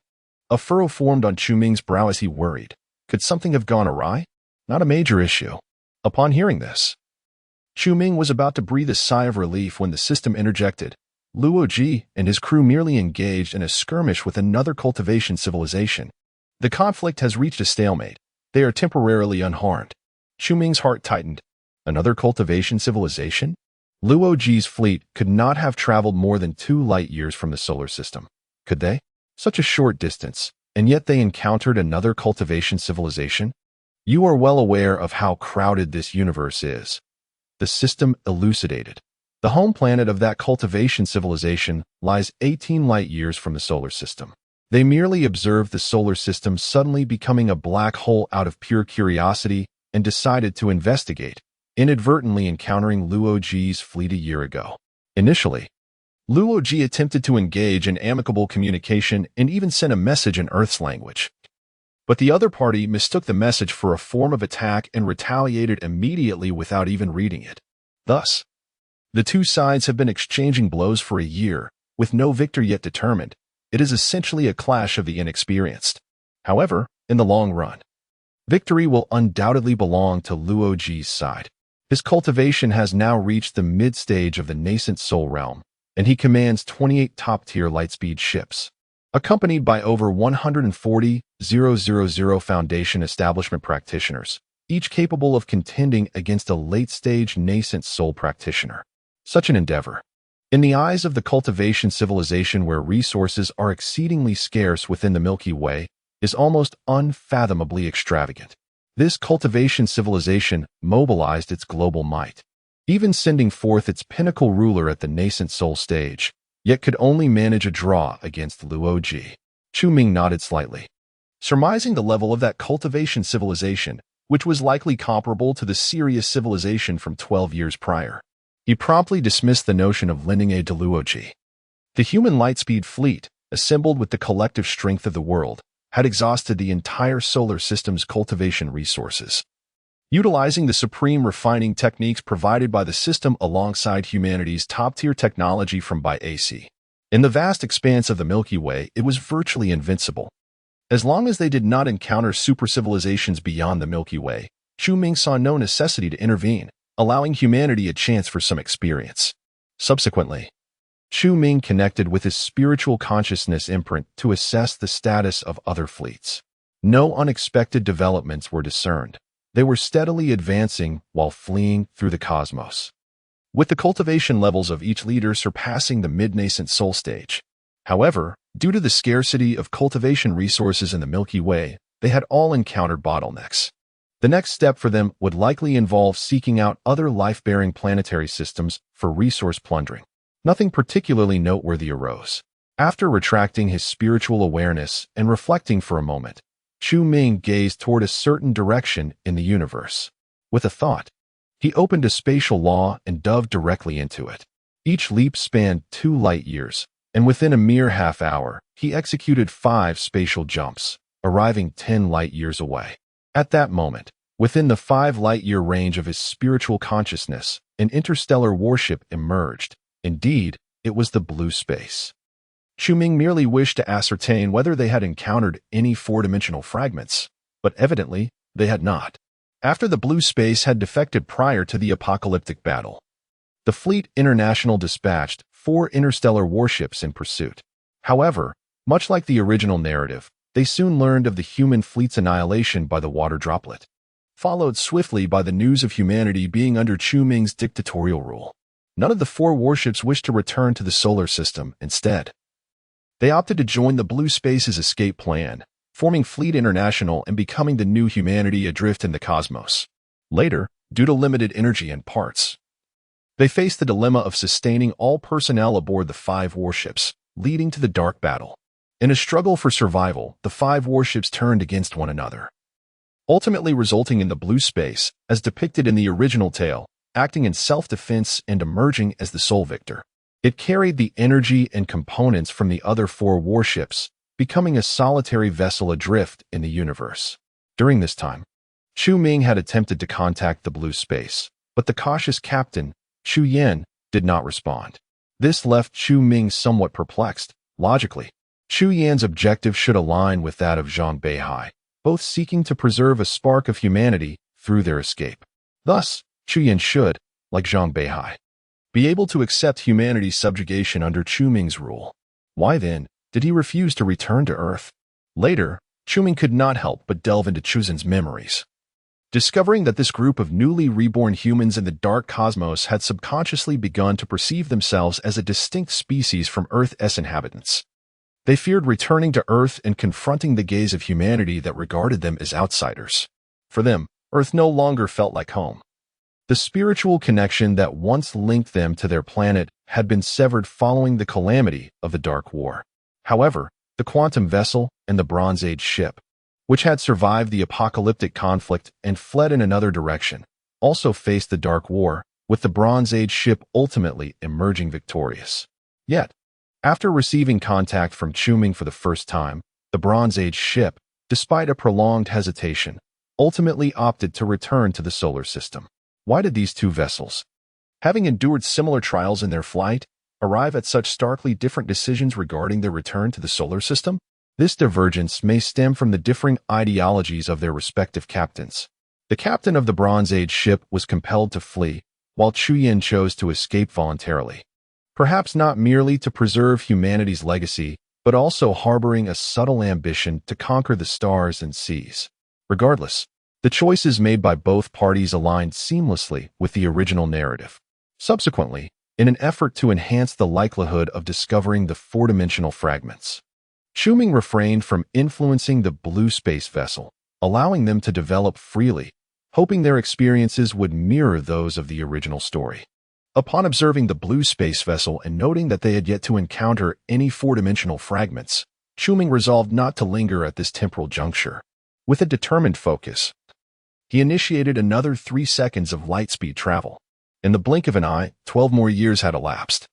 A: A furrow formed on Chu-Ming's brow as he worried. Could something have gone awry? Not a major issue. Upon hearing this, Chu-Ming was about to breathe a sigh of relief when the system interjected. Luoji and his crew merely engaged in a skirmish with another cultivation civilization. The conflict has reached a stalemate. They are temporarily unharmed. Chu-Ming's heart tightened. Another cultivation civilization? Luoji's fleet could not have traveled more than 2 light-years from the solar system. Could they? Such a short distance, and yet they encountered another cultivation civilization? You are well aware of how crowded this universe is. The system elucidated. The home planet of that cultivation civilization lies 18 light-years from the solar system. They merely observed the solar system suddenly becoming a black hole out of pure curiosity and decided to investigate, inadvertently encountering Luoji's fleet a year ago. Initially, Luoji attempted to engage in amicable communication and even sent a message in Earth's language. But the other party mistook the message for a form of attack and retaliated immediately without even reading it. Thus, the 2 sides have been exchanging blows for a year, with no victor yet determined. It is essentially a clash of the inexperienced. However, in the long run, victory will undoubtedly belong to Luoji's side. His cultivation has now reached the mid-stage of the nascent Soul Realm, and he commands 28 top-tier lightspeed ships. Accompanied by over 140,000 Foundation establishment practitioners, each capable of contending against a late-stage nascent soul practitioner. Such an endeavor, in the eyes of the cultivation civilization where resources are exceedingly scarce within the Milky Way, is almost unfathomably extravagant. This cultivation civilization mobilized its global might, even sending forth its pinnacle ruler at the nascent soul stage, yet could only manage a draw against Luoji. Chu-Ming nodded slightly. Surmising the level of that cultivation civilization, which was likely comparable to the Sirius civilization from 12 years prior, he promptly dismissed the notion of lending aid to Luoji. The human lightspeed fleet, assembled with the collective strength of the world, had exhausted the entire solar system's cultivation resources. Utilizing the supreme refining techniques provided by the system alongside humanity's top-tier technology from by AC. In the vast expanse of the Milky Way, it was virtually invincible. As long as they did not encounter super-civilizations beyond the Milky Way, Chu Ming saw no necessity to intervene, allowing humanity a chance for some experience. Subsequently, Chu Ming connected with his spiritual consciousness imprint to assess the status of other fleets. No unexpected developments were discerned. They were steadily advancing while fleeing through the cosmos, with the cultivation levels of each leader surpassing the mid-nascent soul stage. However, due to the scarcity of cultivation resources in the Milky Way, they had all encountered bottlenecks. The next step for them would likely involve seeking out other life-bearing planetary systems for resource plundering. Nothing particularly noteworthy arose. After retracting his spiritual awareness and reflecting for a moment, Chu Ming gazed toward a certain direction in the universe. With a thought, he opened a spatial law and dove directly into it. Each leap spanned 2 light years, and within a mere half hour, he executed 5 spatial jumps, arriving 10 light years away. At that moment, within the 5 light-year range of his spiritual consciousness, an interstellar warship emerged. Indeed, it was the blue space. Chu Ming merely wished to ascertain whether they had encountered any 4-dimensional fragments, but evidently, they had not. After the blue space had defected prior to the apocalyptic battle, the Fleet International dispatched 4 interstellar warships in pursuit. However, much like the original narrative, they soon learned of the human fleet's annihilation by the water droplet, followed swiftly by the news of humanity being under Chu Ming's dictatorial rule. None of the 4 warships wished to return to the solar system. Instead, they opted to join the blue space's escape plan, forming Fleet International and becoming the new humanity adrift in the cosmos. Later, due to limited energy and parts, they faced the dilemma of sustaining all personnel aboard the 5 warships, leading to the dark battle. In a struggle for survival, the 5 warships turned against one another, ultimately resulting in the blue space, as depicted in the original tale, acting in self-defense and emerging as the sole victor. It carried the energy and components from the other 4 warships, becoming a solitary vessel adrift in the universe. During this time, Chu Ming had attempted to contact the blue space, but the cautious captain, Chu Yan, did not respond. This left Chu Ming somewhat perplexed. Logically, Chu Yan's objective should align with that of Zhang Beihai, both seeking to preserve a spark of humanity through their escape. Thus, Chu Yan should, like Zhang Beihai, be able to accept humanity's subjugation under Chu Ming's rule. Why then did he refuse to return to Earth? Later, Chu Ming could not help but delve into Chu Zan's memories, discovering that this group of newly reborn humans in the dark cosmos had subconsciously begun to perceive themselves as a distinct species from Earth's inhabitants. They feared returning to Earth and confronting the gaze of humanity that regarded them as outsiders. For them, Earth no longer felt like home. The spiritual connection that once linked them to their planet had been severed following the calamity of the Dark War. However, the quantum vessel and the Bronze Age ship, which had survived the apocalyptic conflict and fled in another direction, also faced the Dark War, with the Bronze Age ship ultimately emerging victorious. Yet, after receiving contact from Chu Ming for the first time, the Bronze Age ship, despite a prolonged hesitation, ultimately opted to return to the solar system. Why did these 2 vessels, having endured similar trials in their flight, arrive at such starkly different decisions regarding their return to the solar system? This divergence may stem from the differing ideologies of their respective captains. The captain of the Bronze Age ship was compelled to flee, while Chu Yan chose to escape voluntarily. Perhaps not merely to preserve humanity's legacy, but also harboring a subtle ambition to conquer the stars and seas. Regardless, the choices made by both parties aligned seamlessly with the original narrative. Subsequently, in an effort to enhance the likelihood of discovering the 4-dimensional fragments, Chu Ming refrained from influencing the blue space vessel, allowing them to develop freely, hoping their experiences would mirror those of the original story. Upon observing the blue space vessel and noting that they had yet to encounter any 4-dimensional fragments, Chu Ming resolved not to linger at this temporal juncture. With a determined focus, he initiated another 3 seconds of light-speed travel. In the blink of an eye, 12 more years had elapsed.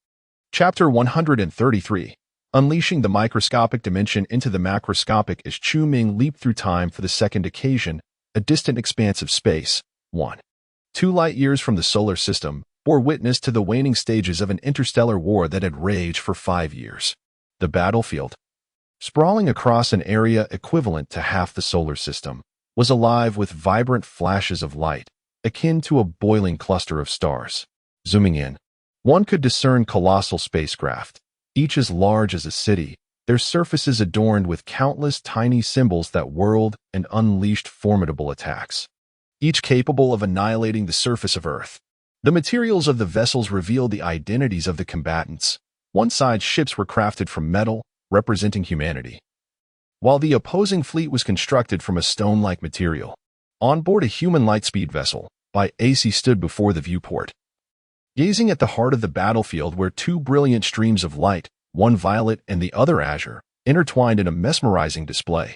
A: Chapter 133. Unleashing the microscopic dimension into the macroscopic as Chu Ming leaped through time for the second occasion, a distant expanse of space, 2 light years from the solar system, bore witness to the waning stages of an interstellar war that had raged for 5 years. The battlefield, sprawling across an area equivalent to half the solar system, was alive with vibrant flashes of light, akin to a boiling cluster of stars. Zooming in, one could discern colossal spacecraft, each as large as a city, their surfaces adorned with countless tiny symbols that whirled and unleashed formidable attacks, each capable of annihilating the surface of Earth. The materials of the vessels revealed the identities of the combatants. One side's ships were crafted from metal, representing humanity, while the opposing fleet was constructed from a stone-like material. On board a human lightspeed vessel, AC stood before the viewport, gazing at the heart of the battlefield where two brilliant streams of light, one violet and the other azure, intertwined in a mesmerizing display.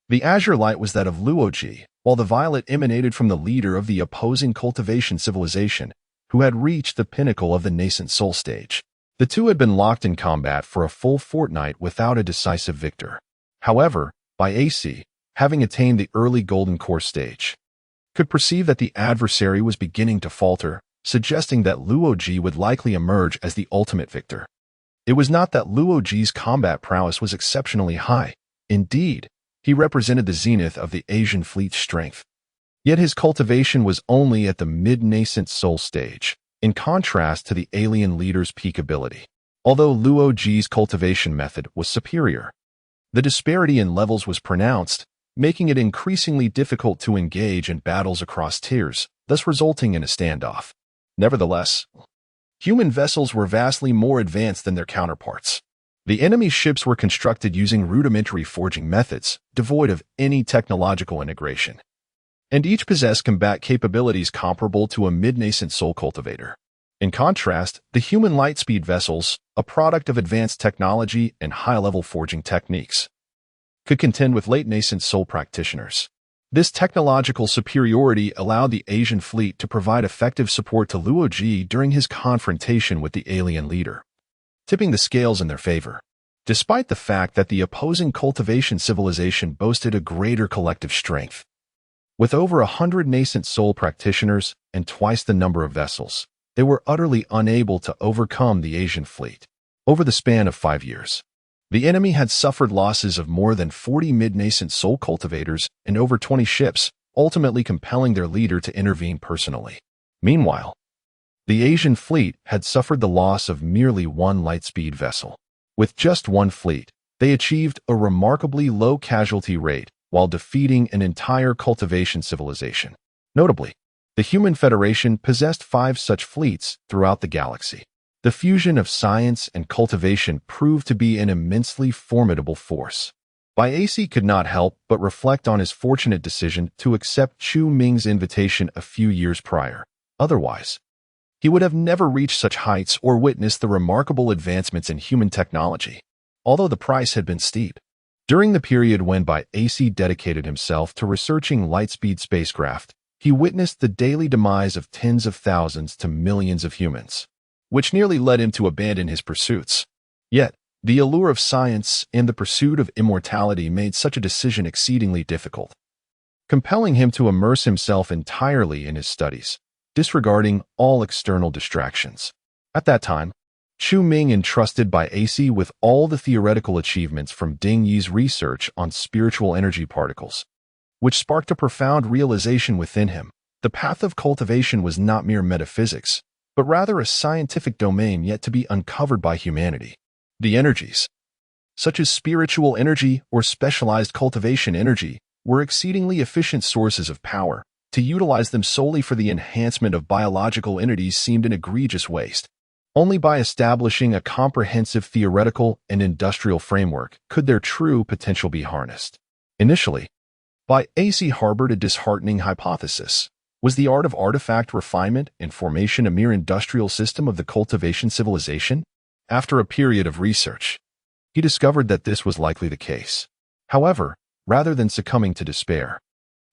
A: The azure light was that of Luoji, while the violet emanated from the leader of the opposing Cultivation civilization, who had reached the pinnacle of the nascent soul stage. The two had been locked in combat for a full fortnight without a decisive victor. However, AC, having attained the early golden core stage, could perceive that the adversary was beginning to falter, suggesting that Luoji would likely emerge as the ultimate victor. It was not that Luoji's combat prowess was exceptionally high. Indeed, he represented the zenith of the Asian fleet's strength. Yet his cultivation was only at the mid-nascent soul stage, in contrast to the alien leader's peak ability. Although Luoji's cultivation method was superior, the disparity in levels was pronounced, making it increasingly difficult to engage in battles across tiers, thus resulting in a standoff. Nevertheless, human vessels were vastly more advanced than their counterparts. The enemy's ships were constructed using rudimentary forging methods, devoid of any technological integration, and each possessed combat capabilities comparable to a mid-nascent soul cultivator. In contrast, the human lightspeed vessels, a product of advanced technology and high-level forging techniques, could contend with late-nascent soul practitioners. This technological superiority allowed the Asian fleet to provide effective support to Luoji during his confrontation with the alien leader, tipping the scales in their favor. Despite the fact that the opposing Cultivation civilization boasted a greater collective strength, with over 100 nascent soul practitioners and twice the number of vessels, they were utterly unable to overcome the Asian fleet. Over the span of 5 years, the enemy had suffered losses of more than 40 mid-nascent soul cultivators and over 20 ships, ultimately compelling their leader to intervene personally. Meanwhile, the Asian fleet had suffered the loss of merely one lightspeed vessel. With just one fleet, they achieved a remarkably low casualty rate while defeating an entire Cultivation civilization. Notably, the Human Federation possessed 5 such fleets throughout the galaxy. The fusion of science and cultivation proved to be an immensely formidable force. AC could not help but reflect on his fortunate decision to accept Chu Ming's invitation a few years prior. Otherwise, he would have never reached such heights or witnessed the remarkable advancements in human technology, although the price had been steep. During the period when AC dedicated himself to researching lightspeed spacecraft, he witnessed the daily demise of tens of thousands to millions of humans, which nearly led him to abandon his pursuits. Yet, the allure of science and the pursuit of immortality made such a decision exceedingly difficult, compelling him to immerse himself entirely in his studies, disregarding all external distractions. At that time, Chu Ming entrusted AC with all the theoretical achievements from Ding Yi's research on spiritual energy particles, which sparked a profound realization within him. The path of cultivation was not mere metaphysics, but rather a scientific domain yet to be uncovered by humanity. The energies, such as spiritual energy or specialized cultivation energy, were exceedingly efficient sources of power. To utilize them solely for the enhancement of biological entities seemed an egregious waste. Only by establishing a comprehensive theoretical and industrial framework could their true potential be harnessed. Initially, AC harbored a disheartening hypothesis. Was the art of artifact refinement and formation a mere industrial system of the Cultivation civilization? After a period of research, he discovered that this was likely the case. However, rather than succumbing to despair,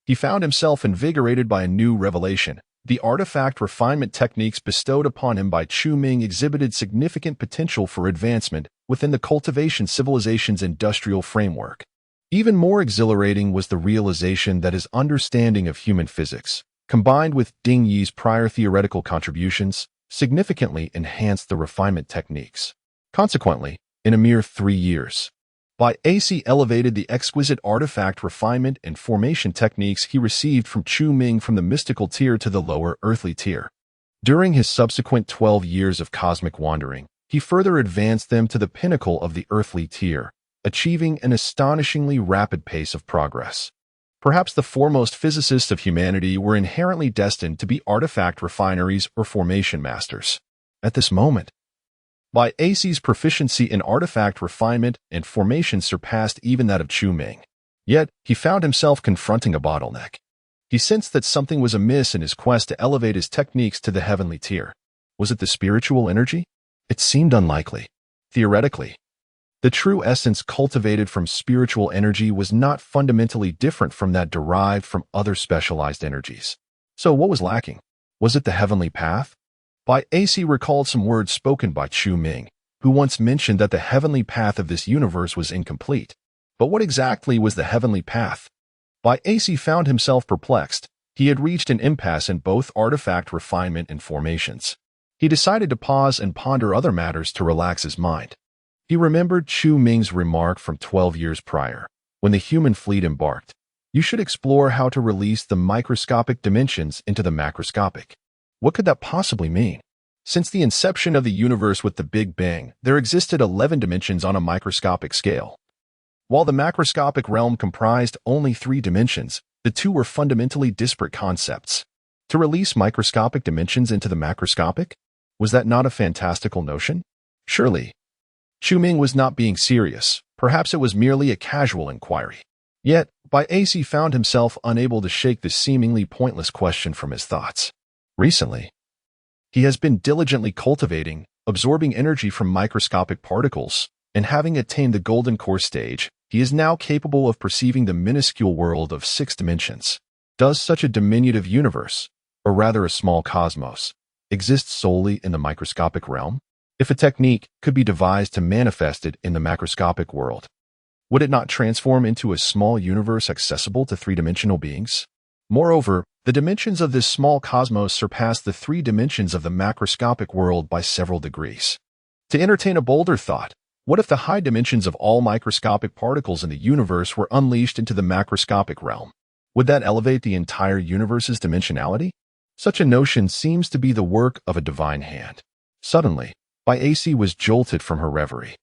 A: he found himself invigorated by a new revelation. The artifact refinement techniques bestowed upon him by Chu Ming exhibited significant potential for advancement within the Cultivation civilization's industrial framework. Even more exhilarating was the realization that his understanding of human physics, combined with Ding Yi's prior theoretical contributions, significantly enhanced the refinement techniques. Consequently, in a mere 3 years, By AC elevated the exquisite artifact refinement and formation techniques he received from Chu Ming from the mystical tier to the lower earthly tier. During his subsequent 12 years of cosmic wandering, he further advanced them to the pinnacle of the earthly tier, achieving an astonishingly rapid pace of progress. Perhaps the foremost physicists of humanity were inherently destined to be artifact refineries or formation masters. At this moment, By AC's proficiency in artifact refinement and formation surpassed even that of Chu Ming. Yet, he found himself confronting a bottleneck. He sensed that something was amiss in his quest to elevate his techniques to the heavenly tier. Was it the spiritual energy? It seemed unlikely. Theoretically, the true essence cultivated from spiritual energy was not fundamentally different from that derived from other specialized energies. So what was lacking? Was it the heavenly path? By AC recalled some words spoken by Chu Ming, who once mentioned that the heavenly path of this universe was incomplete. But what exactly was the heavenly path? By AC found himself perplexed. He had reached an impasse in both artifact refinement and formations. He decided to pause and ponder other matters to relax his mind. He remembered Chu Ming's remark from 12 years prior, when the human fleet embarked. You should explore how to release the microscopic dimensions into the macroscopic. What could that possibly mean? Since the inception of the universe with the Big Bang, there existed 11 dimensions on a microscopic scale. While the macroscopic realm comprised only 3 dimensions, the two were fundamentally disparate concepts. To release microscopic dimensions into the macroscopic? Was that not a fantastical notion? Surely. Chu Ming was not being serious. Perhaps it was merely a casual inquiry. Yet, By AC found himself unable to shake this seemingly pointless question from his thoughts. Recently, he has been diligently cultivating, absorbing energy from microscopic particles, and having attained the golden core stage, he is now capable of perceiving the minuscule world of 6 dimensions. Does such a diminutive universe, or rather a small cosmos, exist solely in the microscopic realm? If a technique could be devised to manifest it in the macroscopic world, would it not transform into a small universe accessible to 3-dimensional beings? Moreover, the dimensions of this small cosmos surpass the 3 dimensions of the macroscopic world by several degrees. To entertain a bolder thought, what if the high dimensions of all microscopic particles in the universe were unleashed into the macroscopic realm? Would that elevate the entire universe's dimensionality? Such a notion seems to be the work of a divine hand. Suddenly, By AC was jolted from her reverie,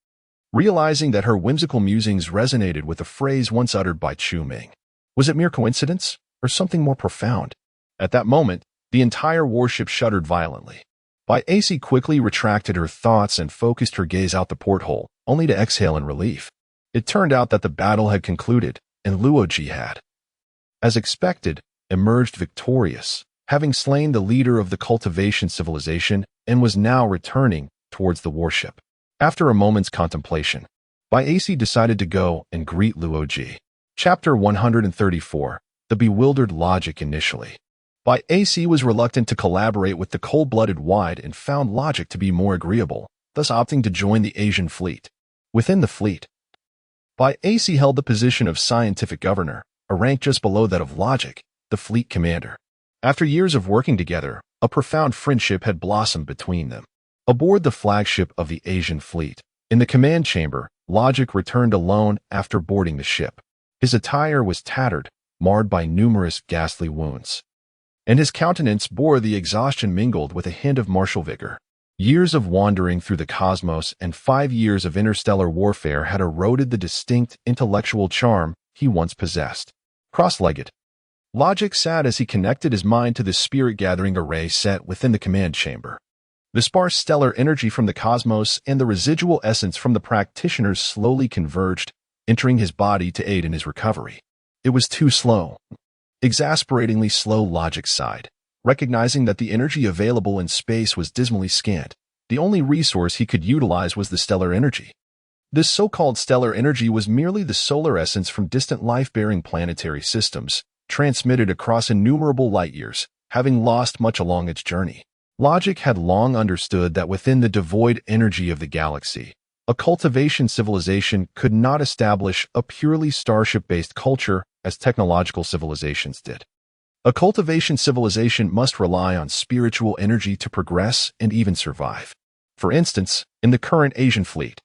A: realizing that her whimsical musings resonated with a phrase once uttered by Chu Ming. Was it mere coincidence, or something more profound? At that moment, the entire warship shuddered violently. By AC quickly retracted her thoughts and focused her gaze out the porthole, only to exhale in relief. It turned out that the battle had concluded, and Luoji had, as expected, emerged victorious, having slain the leader of the Cultivation civilization, and was now returning towards the warship. After a moment's contemplation, By AC decided to go and greet Luoji. Chapter 134. The Bewildered Logic Initially. By AC was reluctant to collaborate with the cold-blooded Wide and found Logic to be more agreeable, thus opting to join the Asian fleet. Within the fleet, By AC held the position of scientific governor, a rank just below that of Logic, the fleet commander. After years of working together, a profound friendship had blossomed between them. Aboard the flagship of the Asian fleet, in the command chamber, Logic returned alone after boarding the ship. His attire was tattered, marred by numerous ghastly wounds, and his countenance bore the exhaustion mingled with a hint of martial vigor. Years of wandering through the cosmos and 5 years of interstellar warfare had eroded the distinct intellectual charm he once possessed. Cross-legged, Logic sat as he connected his mind to the spirit-gathering array set within the command chamber. The sparse stellar energy from the cosmos and the residual essence from the practitioners slowly converged, entering his body to aid in his recovery. It was too slow. Exasperatingly slow, Logic sighed, recognizing that the energy available in space was dismally scant. The only resource he could utilize was the stellar energy. This so-called stellar energy was merely the solar essence from distant life-bearing planetary systems, transmitted across innumerable light-years, having lost much along its journey. Logic had long understood that within the devoid energy of the galaxy, a cultivation civilization could not establish a purely starship-based culture as technological civilizations did. A cultivation civilization must rely on spiritual energy to progress and even survive. For instance, in the current Asian fleet,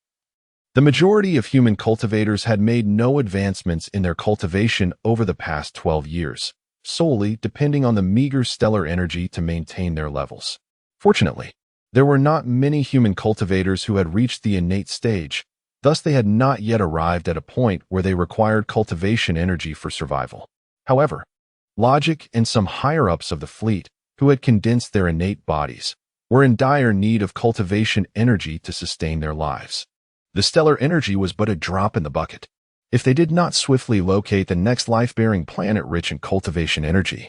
A: The majority of human cultivators had made no advancements in their cultivation over the past 12 years, solely depending on the meager stellar energy to maintain their levels. Fortunately, there were not many human cultivators who had reached the innate stage, thus they had not yet arrived at a point where they required cultivation energy for survival. However, Logic and some higher-ups of the fleet, who had condensed their innate bodies, were in dire need of cultivation energy to sustain their lives. The stellar energy was but a drop in the bucket. If they did not swiftly locate the next life-bearing planet rich in cultivation energy,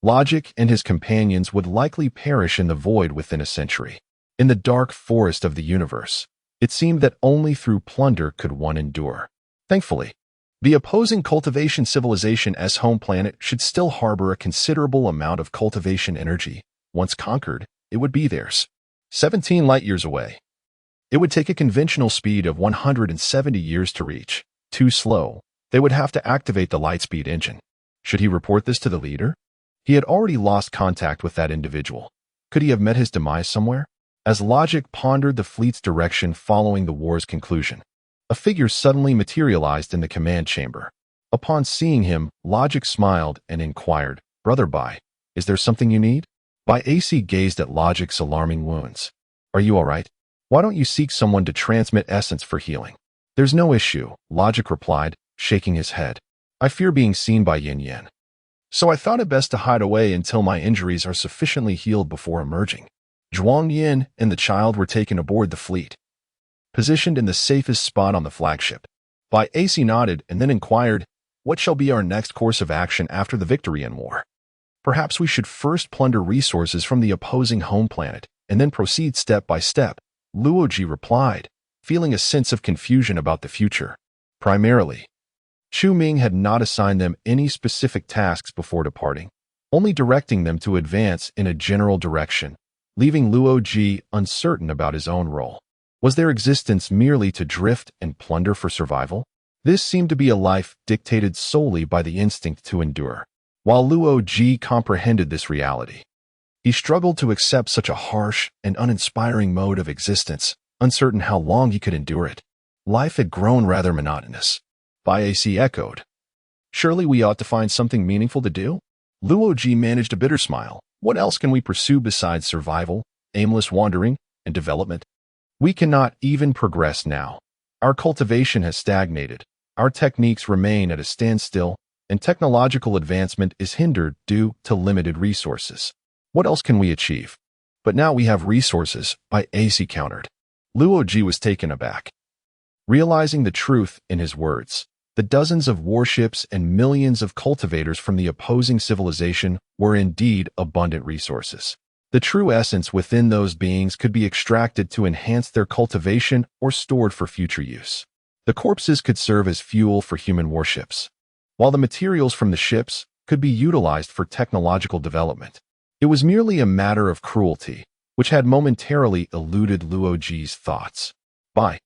A: Logic and his companions would likely perish in the void within a century. In the dark forest of the universe, it seemed that only through plunder could one endure. Thankfully, the opposing cultivation civilization's home planet should still harbor a considerable amount of cultivation energy. Once conquered, it would be theirs. 17 light-years away. It would take a conventional speed of 170 years to reach. Too slow, they would have to activate the lightspeed engine. Should he report this to the leader? He had already lost contact with that individual. Could he have met his demise somewhere? As Logic pondered the fleet's direction following the war's conclusion, a figure suddenly materialized in the command chamber. Upon seeing him, Logic smiled and inquired, "Brother Bai, is there something you need?" Bai AC gazed at Logic's alarming wounds. "Are you all right? Why don't you seek someone to transmit essence for healing?" "There's no issue," Logic replied, shaking his head. "I fear being seen by Yin Yan. So I thought it best to hide away until my injuries are sufficiently healed before emerging." Zhuang Yin and the child were taken aboard the fleet, positioned in the safest spot on the flagship. Bai AC nodded and then inquired, "What shall be our next course of action after the victory in war?" "Perhaps we should first plunder resources from the opposing home planet and then proceed step by step," Luoji replied, feeling a sense of confusion about the future. Primarily, Chu Ming had not assigned them any specific tasks before departing, only directing them to advance in a general direction, leaving Luoji uncertain about his own role. Was their existence merely to drift and plunder for survival? This seemed to be a life dictated solely by the instinct to endure. While Luoji comprehended this reality, he struggled to accept such a harsh and uninspiring mode of existence, uncertain how long he could endure it. Life had grown rather monotonous. Bai AC echoed, "Surely we ought to find something meaningful to do?" Luoji managed a bitter smile. "What else can we pursue besides survival, aimless wandering, and development? We cannot even progress now. Our cultivation has stagnated, our techniques remain at a standstill, and technological advancement is hindered due to limited resources. What else can we achieve?" "But now we have resources," Bai AC countered. Luoji was taken aback, realizing the truth in his words. The dozens of warships and millions of cultivators from the opposing civilization were indeed abundant resources. The true essence within those beings could be extracted to enhance their cultivation or stored for future use. The corpses could serve as fuel for human warships, while the materials from the ships could be utilized for technological development. It was merely a matter of cruelty, which had momentarily eluded Luoji's thoughts. "Bai,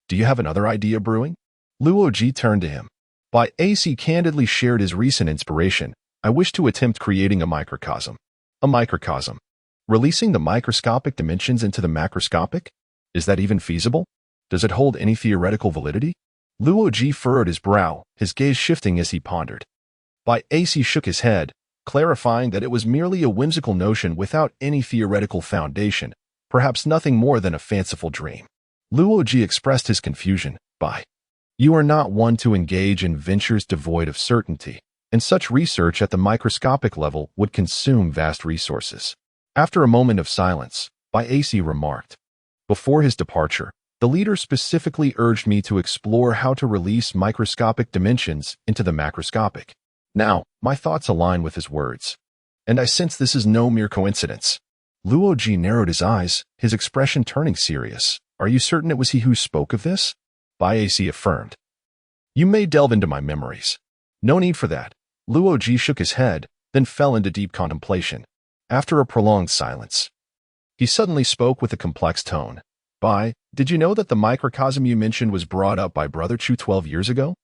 A: do you have another idea brewing?" Luoji turned to him. Bai AC candidly shared his recent inspiration. "I wish to attempt creating a microcosm." "A microcosm? Releasing the microscopic dimensions into the macroscopic? Is that even feasible? Does it hold any theoretical validity?" Luoji furrowed his brow, his gaze shifting as he pondered. Bai AC shook his head, clarifying that it was merely a whimsical notion without any theoretical foundation, perhaps nothing more than a fanciful dream. Luoji expressed his confusion. "Bai, you are not one to engage in ventures devoid of certainty, and such research at the microscopic level would consume vast resources." After a moment of silence, Bai AC remarked, "Before his departure, the leader specifically urged me to explore how to release microscopic dimensions into the macroscopic. Now, my thoughts align with his words, and I sense this is no mere coincidence." Luoji narrowed his eyes, his expression turning serious. "Are you certain it was he who spoke of this?" Bai AC affirmed. "You may delve into my memories." "No need for that." Luoji shook his head, then fell into deep contemplation. After a prolonged silence, he suddenly spoke with a complex tone. "Bai, did you know that the microcosm you mentioned was brought up by Brother Chu 12 years ago?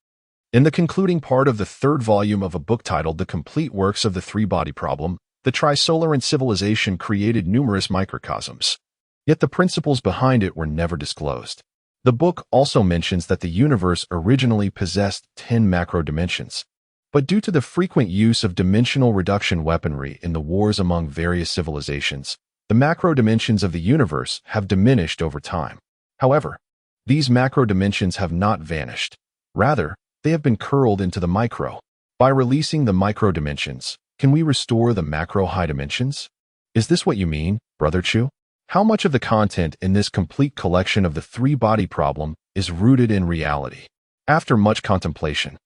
A: In the concluding part of the third volume of a book titled The Complete Works of the Three-Body Problem, the Trisolaran civilization created numerous microcosms. Yet the principles behind it were never disclosed. The book also mentions that the universe originally possessed 10 macro dimensions, but due to the frequent use of dimensional reduction weaponry in the wars among various civilizations, the macro dimensions of the universe have diminished over time. However, these macro dimensions have not vanished. Rather, they have been curled into the micro. By releasing the micro dimensions, can we restore the macro high dimensions? Is this what you mean, Brother Chu? How much of the content in this complete collection of the three-body problem is rooted in reality? After much contemplation,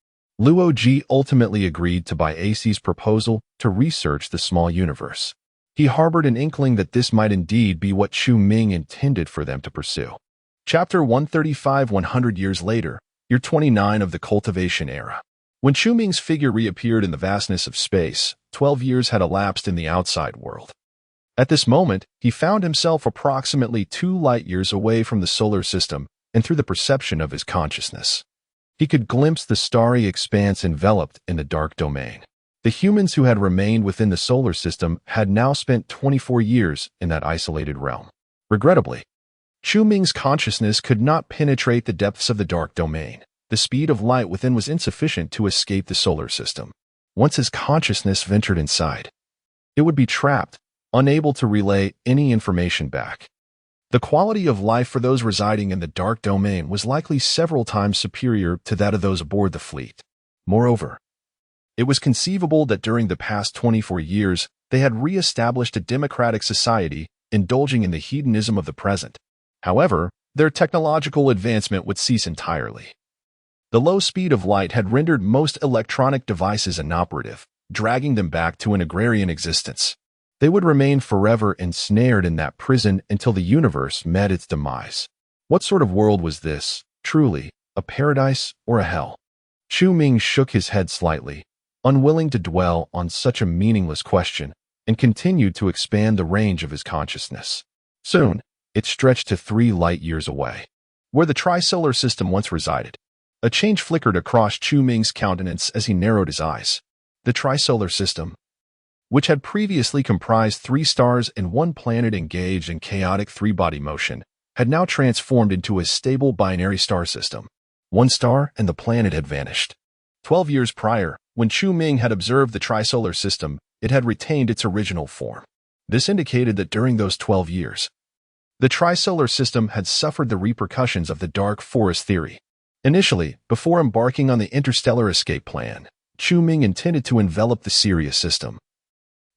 A: Luo Ji ultimately agreed to Bai Ac's proposal to research the small universe. He harbored an inkling that this might indeed be what Chu Ming intended for them to pursue. Chapter 135 100 years later, year 29 of the Cultivation era. When Chu Ming's figure reappeared in the vastness of space, 12 years had elapsed in the outside world. At this moment, he found himself approximately 2 light-years away from the solar system and through the perception of his consciousness. He could glimpse the starry expanse enveloped in the dark domain. The humans who had remained within the solar system had now spent 24 years in that isolated realm. Regrettably, Chu Ming's consciousness could not penetrate the depths of the dark domain. The speed of light within was insufficient to escape the solar system. Once his consciousness ventured inside, it would be trapped, unable to relay any information back. The quality of life for those residing in the dark domain was likely several times superior to that of those aboard the fleet. Moreover, it was conceivable that during the past 24 years, they had re-established a democratic society, indulging in the hedonism of the present. However, their technological advancement would cease entirely. The low speed of light had rendered most electronic devices inoperative, dragging them back to an agrarian existence. They would remain forever ensnared in that prison until the universe met its demise. What sort of world was this, truly, a paradise or a hell? Chu Ming shook his head slightly, unwilling to dwell on such a meaningless question, and continued to expand the range of his consciousness. Soon, it stretched to 3 light-years away, where the trisolar system once resided. A change flickered across Chu Ming's countenance as he narrowed his eyes. The trisolar system, which had previously comprised 3 stars and 1 planet engaged in chaotic 3-body motion, had now transformed into a stable binary star system. 1 star and the planet had vanished. 12 years prior, when Chu Ming had observed the trisolar system, it had retained its original form. This indicated that during those 12 years, the trisolar system had suffered the repercussions of the dark forest theory. Initially, before embarking on the interstellar escape plan, Chu Ming intended to envelop the Sirius system,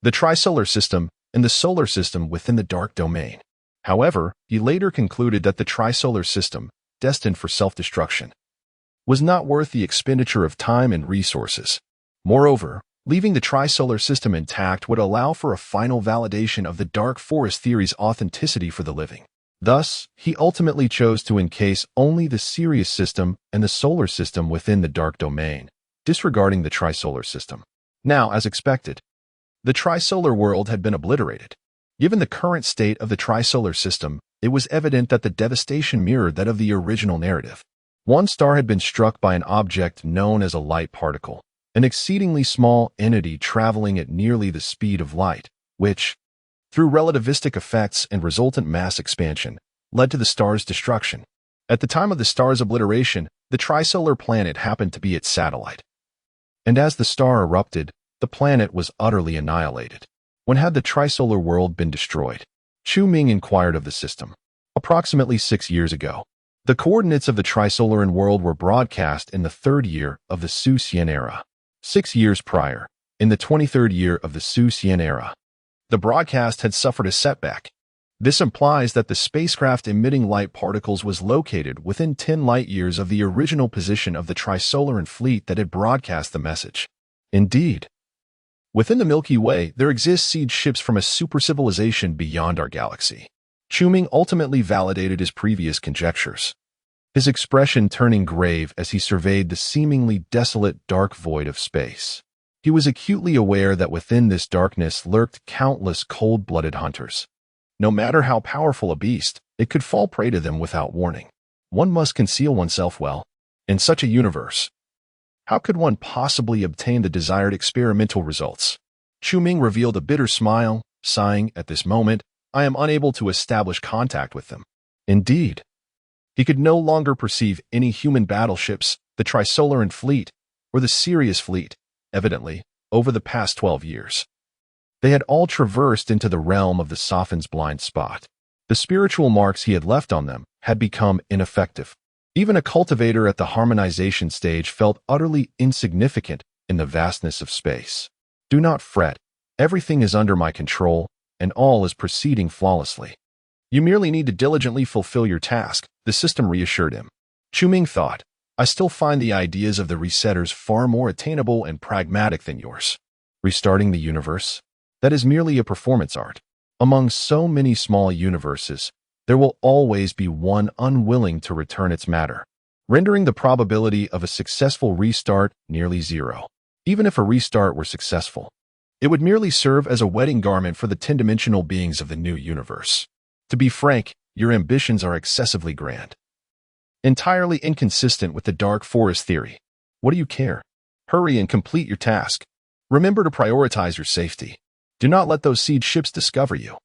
A: the trisolar system, and the solar system within the dark domain. However, he later concluded that the trisolar system, destined for self-destruction, was not worth the expenditure of time and resources. Moreover, leaving the trisolar system intact would allow for a final validation of the dark forest theory's authenticity for the living. Thus, he ultimately chose to encase only the Sirius system and the solar system within the dark domain, disregarding the trisolar system. Now, as expected, the trisolar world had been obliterated. Given the current state of the trisolar system, it was evident that the devastation mirrored that of the original narrative. 1 star had been struck by an object known as a light particle, an exceedingly small entity traveling at nearly the speed of light, which, through relativistic effects and resultant mass expansion, led to the star's destruction. At the time of the star's obliteration, the trisolar planet happened to be its satellite. And as the star erupted, the planet was utterly annihilated. When had the trisolar world been destroyed? Chu Ming inquired of the system. Approximately 6 years ago. The coordinates of the trisolaran world were broadcast in the 3rd year of the Su Xian era. 6 years prior, in the 23rd year of the Su Xian era, the broadcast had suffered a setback. This implies that the spacecraft emitting light particles was located within 10 light-years of the original position of the trisolaran fleet that had broadcast the message. Indeed, within the Milky Way, there exist seed ships from a super-civilization beyond our galaxy. Chu Ming ultimately validated his previous conjectures, his expression turning grave as he surveyed the seemingly desolate dark void of space. He was acutely aware that within this darkness lurked countless cold-blooded hunters. No matter how powerful a beast, it could fall prey to them without warning. One must conceal oneself well. In such a universe, how could one possibly obtain the desired experimental results? Chu Ming revealed a bitter smile, sighing, "At this moment, I am unable to establish contact with them." Indeed, He could no longer perceive any human battleships, the Trisolaran fleet, or the Sirius fleet, evidently, over the past 12 years. They had all traversed into the realm of the Sophan's blind spot. The spiritual marks he had left on them had become ineffective. Even a cultivator at the harmonization stage felt utterly insignificant in the vastness of space. Do not fret. Everything is under my control, and all is proceeding flawlessly. You merely need to diligently fulfill your task, the system reassured him. Chu-Ming thought, I still find the ideas of the resetters far more attainable and pragmatic than yours. Restarting the universe? That is merely a performance art. Among so many small universes, there will always be one unwilling to return its matter, rendering the probability of a successful restart nearly zero. Even if a restart were successful, it would merely serve as a wedding garment for the 10-dimensional beings of the new universe. To be frank, your ambitions are excessively grand. Entirely inconsistent with the dark forest theory. What do you care? Hurry and complete your task. Remember to prioritize your safety. Do not let those seed ships discover you.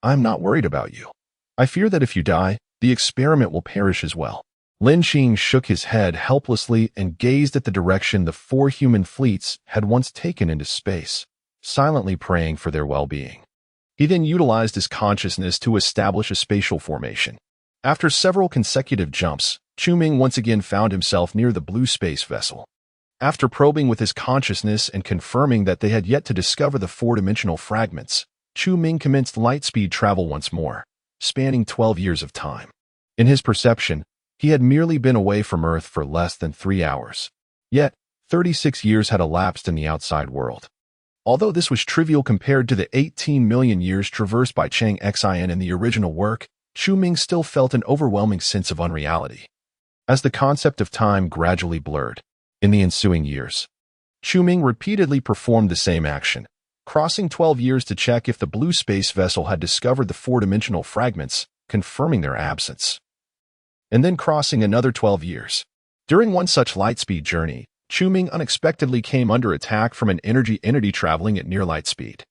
A: I'm not worried about you. I fear that if you die, the experiment will perish as well. Lin Qing shook his head helplessly and gazed at the direction the 4 human fleets had once taken into space, silently praying for their well-being. He then utilized his consciousness to establish a spatial formation. After several consecutive jumps, Chu-Ming once again found himself near the blue space vessel. After probing with his consciousness and confirming that they had yet to discover the 4-dimensional fragments, Chu-Ming commenced light-speed travel once more, spanning 12 years of time. In his perception, he had merely been away from Earth for less than 3 hours. Yet, 36 years had elapsed in the outside world. Although this was trivial compared to the 18 million years traversed by Chang Xin in the original work, Chu-Ming still felt an overwhelming sense of unreality. As the concept of time gradually blurred, in the ensuing years, Chu-Ming repeatedly performed the same action, crossing 12 years to check if the blue space vessel had discovered the 4-dimensional fragments, confirming their absence. And then crossing another 12 years. During one such lightspeed journey, Chu-Ming unexpectedly came under attack from an energy entity traveling at near light speed.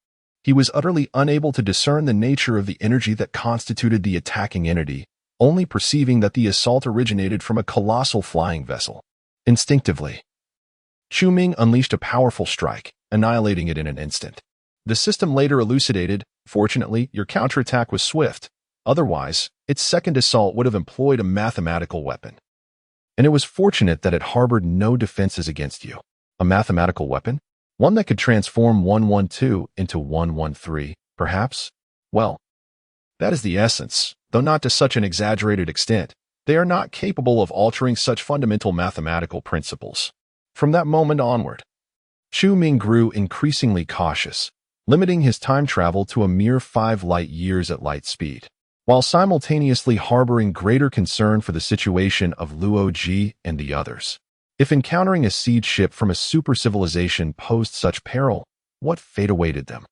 A: He was utterly unable to discern the nature of the energy that constituted the attacking entity, only perceiving that the assault originated from a colossal flying vessel. Instinctively, Chu-Ming unleashed a powerful strike, annihilating it in an instant. The system later elucidated, fortunately, your counterattack was swift. Otherwise, its second assault would have employed a mathematical weapon. And it was fortunate that it harbored no defenses against you. A mathematical weapon? One that could transform 112 into 113, perhaps? Well, that is the essence, though not to such an exaggerated extent. They are not capable of altering such fundamental mathematical principles. From that moment onward, Chu-Ming grew increasingly cautious, limiting his time travel to a mere 5 light years at light speed, while simultaneously harboring greater concern for the situation of Luo Ji and the others. If encountering a seed ship from a super-civilization posed such peril, what fate awaited them?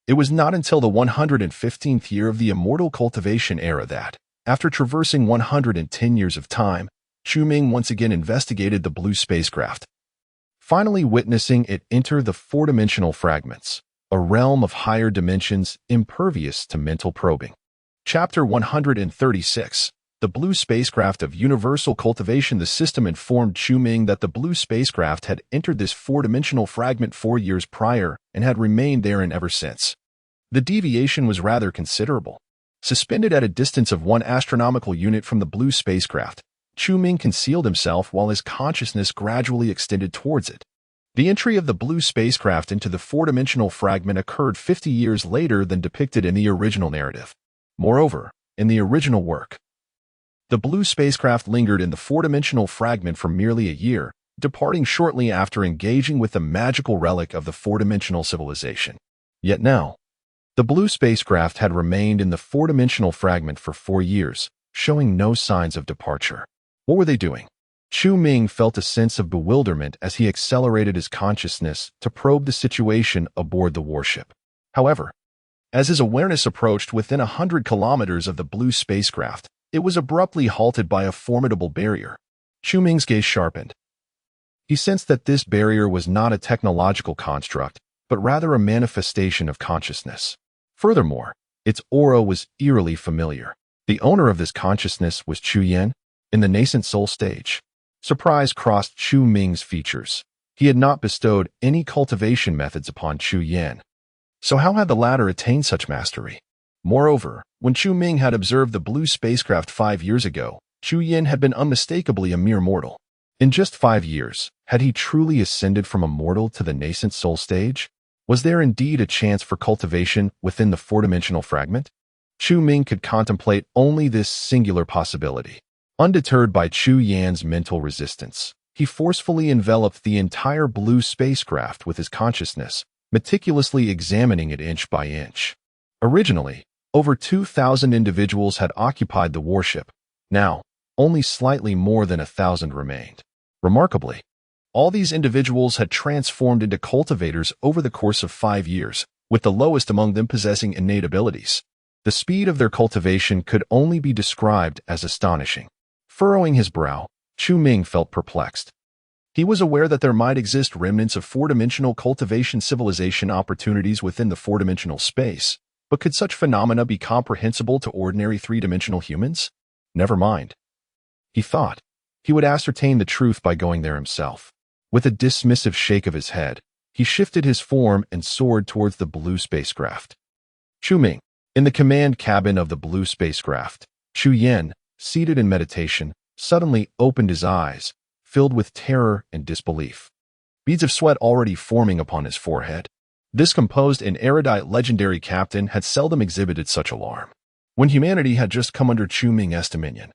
A: It was not until the 115th year of the immortal cultivation era that, after traversing 110 years of time, Chu-Ming once again investigated the blue spacecraft, finally witnessing it enter the 4-dimensional fragments, a realm of higher dimensions impervious to mental probing. Chapter 136. The Blue Spacecraft of Universal Cultivation. The system informed Chu-Ming that the blue spacecraft had entered this 4-dimensional fragment 4 years prior and had remained therein ever since. The deviation was rather considerable. Suspended at a distance of 1 astronomical unit from the blue spacecraft, Chu-Ming concealed himself while his consciousness gradually extended towards it. The entry of the blue spacecraft into the 4-dimensional fragment occurred 50 years later than depicted in the original narrative. Moreover, in the original work, the blue spacecraft lingered in the 4-dimensional fragment for merely a year, departing shortly after engaging with the magical relic of the 4-dimensional civilization. Yet now, the blue spacecraft had remained in the 4-dimensional fragment for 4 years, showing no signs of departure. What were they doing? Chu-Ming felt a sense of bewilderment as he accelerated his consciousness to probe the situation aboard the warship. However, as his awareness approached within 100 kilometers of the blue spacecraft, it was abruptly halted by a formidable barrier. Chu-Ming's gaze sharpened. He sensed that this barrier was not a technological construct, but rather a manifestation of consciousness. Furthermore, its aura was eerily familiar. The owner of this consciousness was Chu Yan. In the nascent soul stage, surprise crossed Chu Ming's features. He had not bestowed any cultivation methods upon Chu Yan. So how had the latter attained such mastery? Moreover, when Chu Ming had observed the blue spacecraft 5 years ago, Chu Yan had been unmistakably a mere mortal. In just 5 years, had he truly ascended from a mortal to the nascent soul stage? Was there indeed a chance for cultivation within the four-dimensional fragment? Chu Ming could contemplate only this singular possibility. Undeterred by Chu Yan's mental resistance, he forcefully enveloped the entire blue spacecraft with his consciousness, meticulously examining it inch by inch. Originally, over 2,000 individuals had occupied the warship. Now, only slightly more than 1,000 remained. Remarkably, all these individuals had transformed into cultivators over the course of 5 years, with the lowest among them possessing innate abilities. The speed of their cultivation could only be described as astonishing. Furrowing his brow, Chu Ming felt perplexed. He was aware that there might exist remnants of four-dimensional cultivation civilization opportunities within the four-dimensional space, but could such phenomena be comprehensible to ordinary three-dimensional humans? Never mind. He thought. He would ascertain the truth by going there himself. With a dismissive shake of his head, he shifted his form and soared towards the blue spacecraft. Chu Ming. In the command cabin of the blue spacecraft, Chu Yan, seated in meditation, suddenly opened his eyes, filled with terror and disbelief. Beads of sweat already forming upon his forehead. This composed and erudite legendary captain had seldom exhibited such alarm. When humanity had just come under Chu Ming's dominion,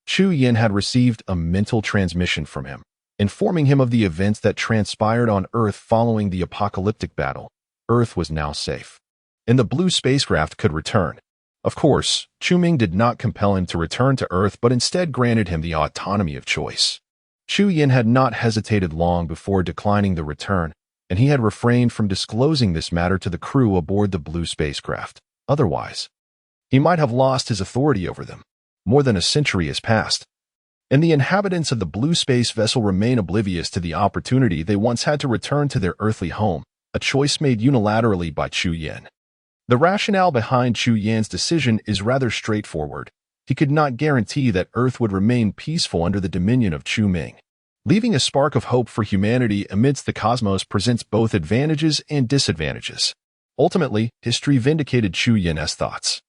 A: Chu Yan had received a mental transmission from him, informing him of the events that transpired on Earth following the apocalyptic battle. Earth was now safe, and the blue spacecraft could return. Of course, Chu Ming did not compel him to return to Earth, but instead granted him the autonomy of choice. Chu Yan had not hesitated long before declining the return, and he had refrained from disclosing this matter to the crew aboard the blue spacecraft. Otherwise, he might have lost his authority over them. More than a century has passed, and the inhabitants of the blue space vessel remain oblivious to the opportunity they once had to return to their earthly home, a choice made unilaterally by Chu Yan. The rationale behind Chu Yan's decision is rather straightforward. He could not guarantee that Earth would remain peaceful under the dominion of Chu Ming. Leaving a spark of hope for humanity amidst the cosmos presents both advantages and disadvantages. Ultimately, history vindicated Chu Yan's thoughts.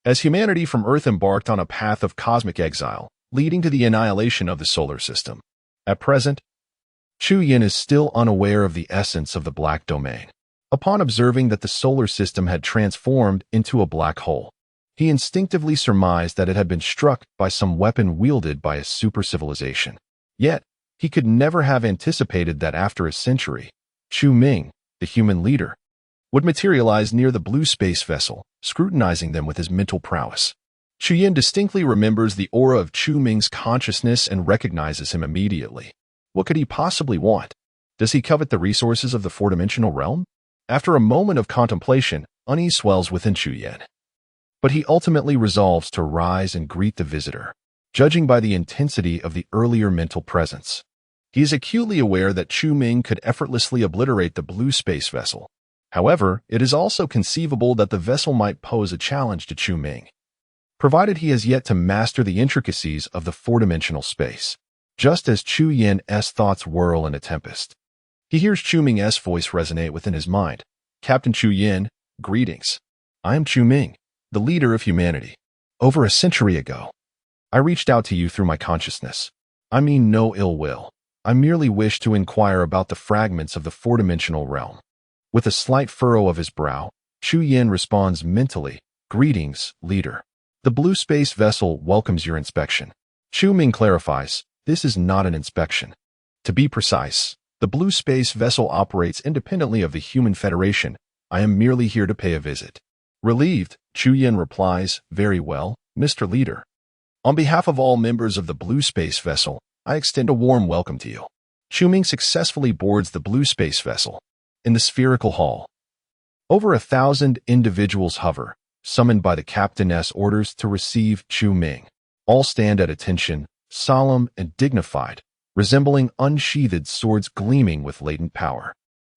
A: As humanity from Earth embarked on a path of cosmic exile, leading to the annihilation of the solar system. At present, Chu Yan is still unaware of the essence of the black domain. Upon observing that the solar system had transformed into a black hole, he instinctively surmised that it had been struck by some weapon wielded by a super-civilization. Yet, he could never have anticipated that after a century, Chu Ming, the human leader, would materialize near the blue space vessel, scrutinizing them with his mental prowess. Chu Yan distinctly remembers the aura of Chu Ming's consciousness and recognizes him immediately. What could he possibly want? Does he covet the resources of the four-dimensional realm? After a moment of contemplation, unease swells within Chu Yan. But he ultimately resolves to rise and greet the visitor, judging by the intensity of the earlier mental presence. He is acutely aware that Chu Ming could effortlessly obliterate the blue space vessel. However, it is also conceivable that the vessel might pose a challenge to Chu Ming, provided he has yet to master the intricacies of the four-dimensional space. Just as Chu Yan's thoughts whirl in a tempest, he hears Chu Ming's voice resonate within his mind. Captain Chu Yan, greetings. I am Chu Ming, the leader of humanity. Over a century ago, I reached out to you through my consciousness. I mean no ill will. I merely wish to inquire about the fragments of the four-dimensional realm. With a slight furrow of his brow, Chu Yan responds mentally, greetings, leader. The blue space vessel welcomes your inspection. Chu Ming clarifies, this is not an inspection. To be precise, the blue space vessel operates independently of the Human Federation. I am merely here to pay a visit. Relieved, Chu Yan replies, very well, Mr. Leader. On behalf of all members of the blue space vessel, I extend a warm welcome to you. Chu Ming successfully boards the blue space vessel. In the spherical hall, over 1,000 individuals hover, summoned by the captain's orders to receive Chu Ming. All stand at attention, solemn and dignified, resembling unsheathed swords gleaming with latent power.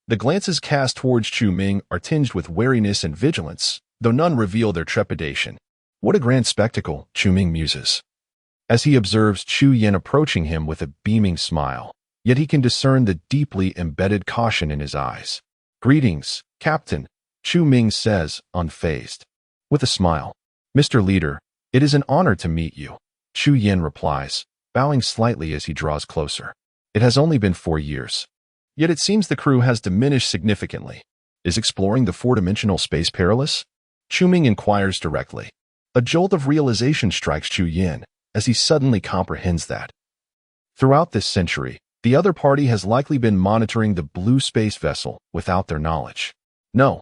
A: The glances cast towards Chu Ming are tinged with wariness and vigilance, though none reveal their trepidation. What a grand spectacle, Chu Ming muses. as he observes Chu Yin approaching him with a beaming smile, yet he can discern the deeply embedded caution in his eyes. "Greetings, Captain," Chu Ming says, unfazed. With a smile. "Mr. Leader, it is an honor to meet you," Chu Yin replies, bowing slightly as he draws closer. "It has only been 4 years. Yet it seems the crew has diminished significantly. Is exploring the four-dimensional space perilous?" Chu Ming inquires directly. A jolt of realization strikes Chu Yin as he suddenly comprehends that throughout this century, the other party has likely been monitoring the blue space vessel without their knowledge. No,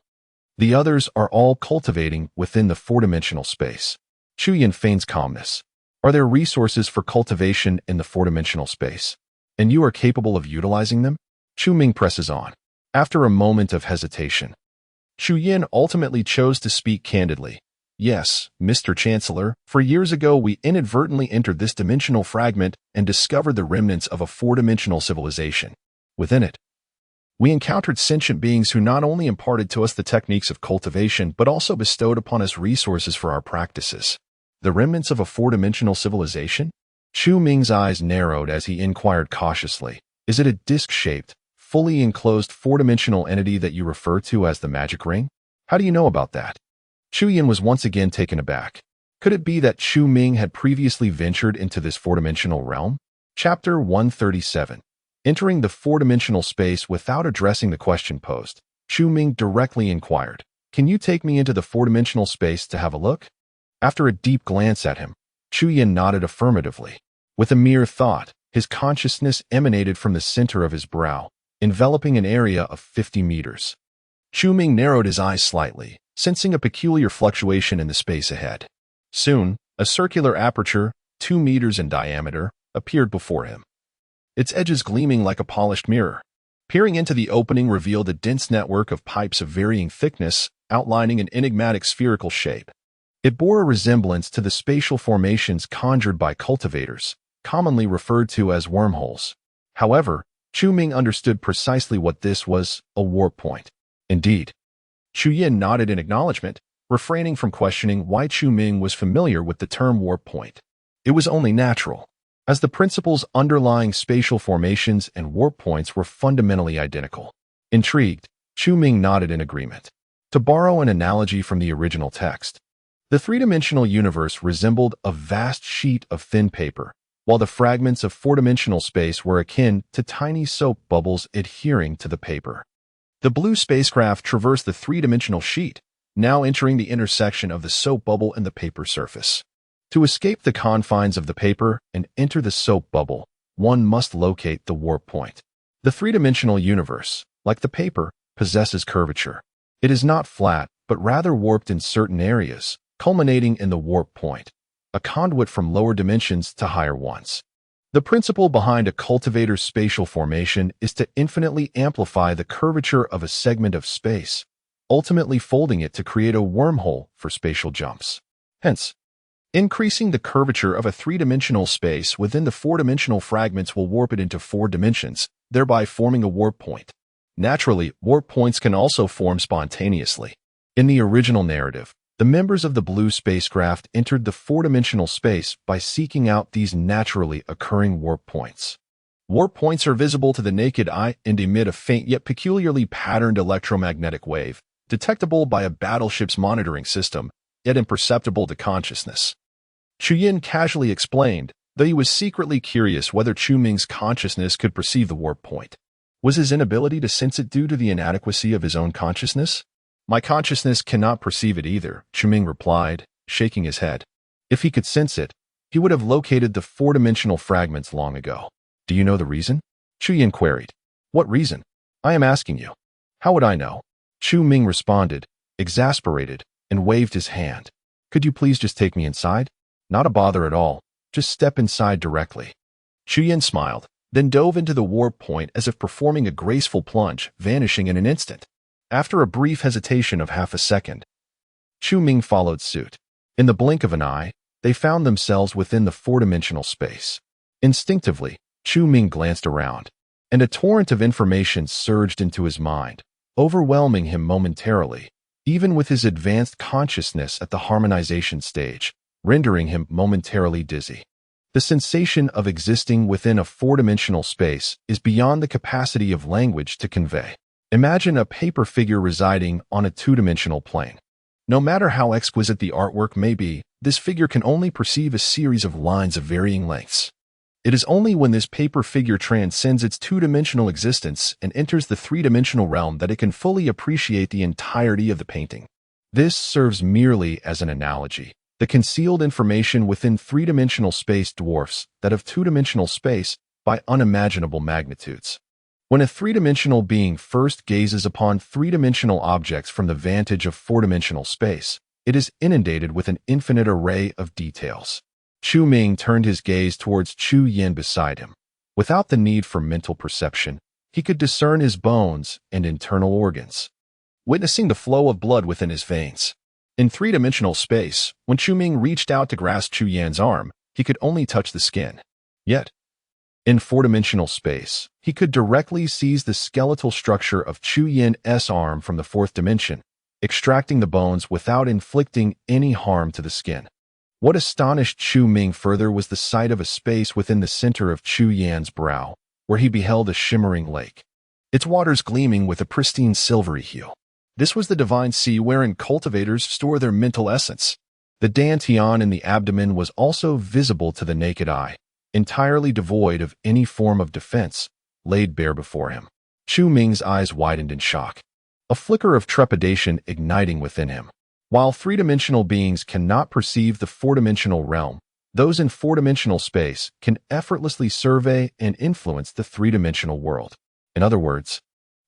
A: the others are all cultivating within the four-dimensional space. Chu Yin feigns calmness. "Are there resources for cultivation in the four-dimensional space? And you are capable of utilizing them?" Chu Ming presses on. After a moment of hesitation, Chu Yin ultimately chose to speak candidly. "Yes, Mr. Chancellor, for years ago we inadvertently entered this dimensional fragment and discovered the remnants of a four-dimensional civilization. Within it, we encountered sentient beings who not only imparted to us the techniques of cultivation, but also bestowed upon us resources for our practices." The remnants of a four-dimensional civilization? Chu Ming's eyes narrowed as he inquired cautiously. "Is it a disc-shaped, fully enclosed four-dimensional entity that you refer to as the magic ring? How do you know about that?" Chu Yin was once again taken aback. Could it be that Chu Ming had previously ventured into this four-dimensional realm? Chapter 137. Entering the four-dimensional space without addressing the question posed, Chu Ming directly inquired, "Can you take me into the four-dimensional space to have a look?" After a deep glance at him, Chu Yin nodded affirmatively. With a mere thought, his consciousness emanated from the center of his brow, enveloping an area of 50 meters. Chu Ming narrowed his eyes slightly, sensing a peculiar fluctuation in the space ahead. Soon, a circular aperture, 2 meters in diameter, appeared before him, its edges gleaming like a polished mirror. Peering into the opening revealed a dense network of pipes of varying thickness, outlining an enigmatic spherical shape. It bore a resemblance to the spatial formations conjured by cultivators, commonly referred to as wormholes. However, Chu Ming understood precisely what this was: a warp point. Indeed. Chu Yin nodded in acknowledgement, refraining from questioning why Chu Ming was familiar with the term warp point. It was only natural, as the principles underlying spatial formations and warp points were fundamentally identical. Intrigued, Chu Ming nodded in agreement. To borrow an analogy from the original text, the three-dimensional universe resembled a vast sheet of thin paper, while the fragments of four-dimensional space were akin to tiny soap bubbles adhering to the paper. The blue spacecraft traversed the three-dimensional sheet, now entering the intersection of the soap bubble and the paper surface. To escape the confines of the paper and enter the soap bubble, one must locate the warp point. The three-dimensional universe, like the paper, possesses curvature. It is not flat, but rather warped in certain areas, culminating in the warp point, a conduit from lower dimensions to higher ones. The principle behind a cultivator's spatial formation is to infinitely amplify the curvature of a segment of space, ultimately folding it to create a wormhole for spatial jumps. Hence, increasing the curvature of a three-dimensional space within the four-dimensional fragments will warp it into 4 dimensions, thereby forming a warp point. Naturally, warp points can also form spontaneously. In the original narrative, the members of the blue spacecraft entered the four-dimensional space by seeking out these naturally occurring warp points. Warp points are visible to the naked eye and emit a faint yet peculiarly patterned electromagnetic wave, detectable by a battleship's monitoring system, yet imperceptible to consciousness. Chu Yin casually explained, though he was secretly curious whether Chu Ming's consciousness could perceive the warp point. Was his inability to sense it due to the inadequacy of his own consciousness? "My consciousness cannot perceive it either," Chu Ming replied, shaking his head. "If he could sense it, he would have located the four-dimensional fragments long ago." "Do you know the reason?" Chu Yin queried. "What reason? I am asking you." "How would I know?" Chu Ming responded, exasperated, and waved his hand. "Could you please just take me inside?" "Not a bother at all. Just step inside directly." Chu Yin smiled, then dove into the warp point as if performing a graceful plunge, vanishing in an instant. After a brief hesitation of half a second, Chu Ming followed suit. In the blink of an eye, they found themselves within the four-dimensional space. Instinctively, Chu Ming glanced around, and a torrent of information surged into his mind, overwhelming him momentarily, even with his advanced consciousness at the harmonization stage, rendering him momentarily dizzy. The sensation of existing within a four-dimensional space is beyond the capacity of language to convey. Imagine a paper figure residing on a two-dimensional plane. No matter how exquisite the artwork may be, this figure can only perceive a series of lines of varying lengths. It is only when this paper figure transcends its two-dimensional existence and enters the three-dimensional realm that it can fully appreciate the entirety of the painting. This serves merely as an analogy. The concealed information within three-dimensional space dwarfs that of two-dimensional space by unimaginable magnitudes. When a three-dimensional being first gazes upon three-dimensional objects from the vantage of four-dimensional space, it is inundated with an infinite array of details. Chu Ming turned his gaze towards Chu Yin beside him. Without the need for mental perception, he could discern his bones and internal organs, witnessing the flow of blood within his veins. In three-dimensional space, when Chu Ming reached out to grasp Chu Yan's arm, he could only touch the skin. Yet, in four-dimensional space, he could directly seize the skeletal structure of Chu Yin's arm from the fourth dimension, extracting the bones without inflicting any harm to the skin. What astonished Chu Ming further was the sight of a space within the center of Chu Yan's brow, where he beheld a shimmering lake, its waters gleaming with a pristine silvery hue. This was the divine sea wherein cultivators store their mental essence. The dantian in the abdomen was also visible to the naked eye, entirely devoid of any form of defense, laid bare before him. Chu Ming's eyes widened in shock, a flicker of trepidation igniting within him. While three-dimensional beings cannot perceive the four-dimensional realm, those in four-dimensional space can effortlessly survey and influence the three-dimensional world. In other words,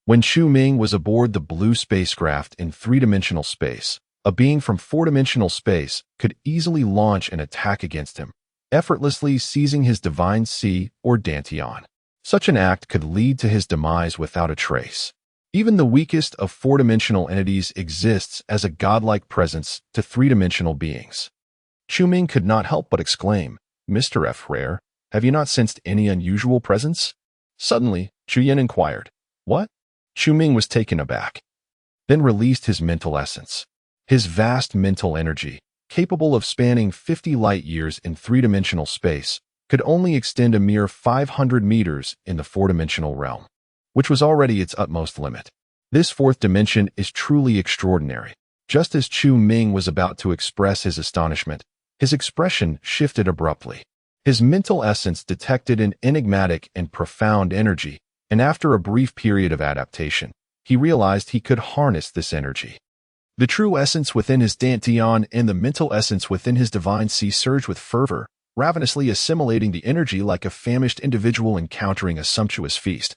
A: when Chu Ming was aboard the blue spacecraft in three-dimensional space, a being from four-dimensional space could easily launch an attack against him, effortlessly seizing his divine sea or dantian. Such an act could lead to his demise without a trace. Even the weakest of four-dimensional entities exists as a godlike presence to three-dimensional beings. Chu Ming could not help but exclaim, "Mr. F. Rare, have you not sensed any unusual presence?" Suddenly, Chu Yin inquired, "What?" Chu Ming was taken aback, then released his mental essence. His vast mental energy, capable of spanning 50 light-years in three-dimensional space, could only extend a mere 500 meters in the four-dimensional realm, which was already its utmost limit. This fourth dimension is truly extraordinary. Just as Chu Ming was about to express his astonishment, his expression shifted abruptly. His mental essence detected an enigmatic and profound energy, and after a brief period of adaptation, he realized he could harness this energy. The true essence within his dantian and the mental essence within his divine sea surged with fervor, ravenously assimilating the energy like a famished individual encountering a sumptuous feast.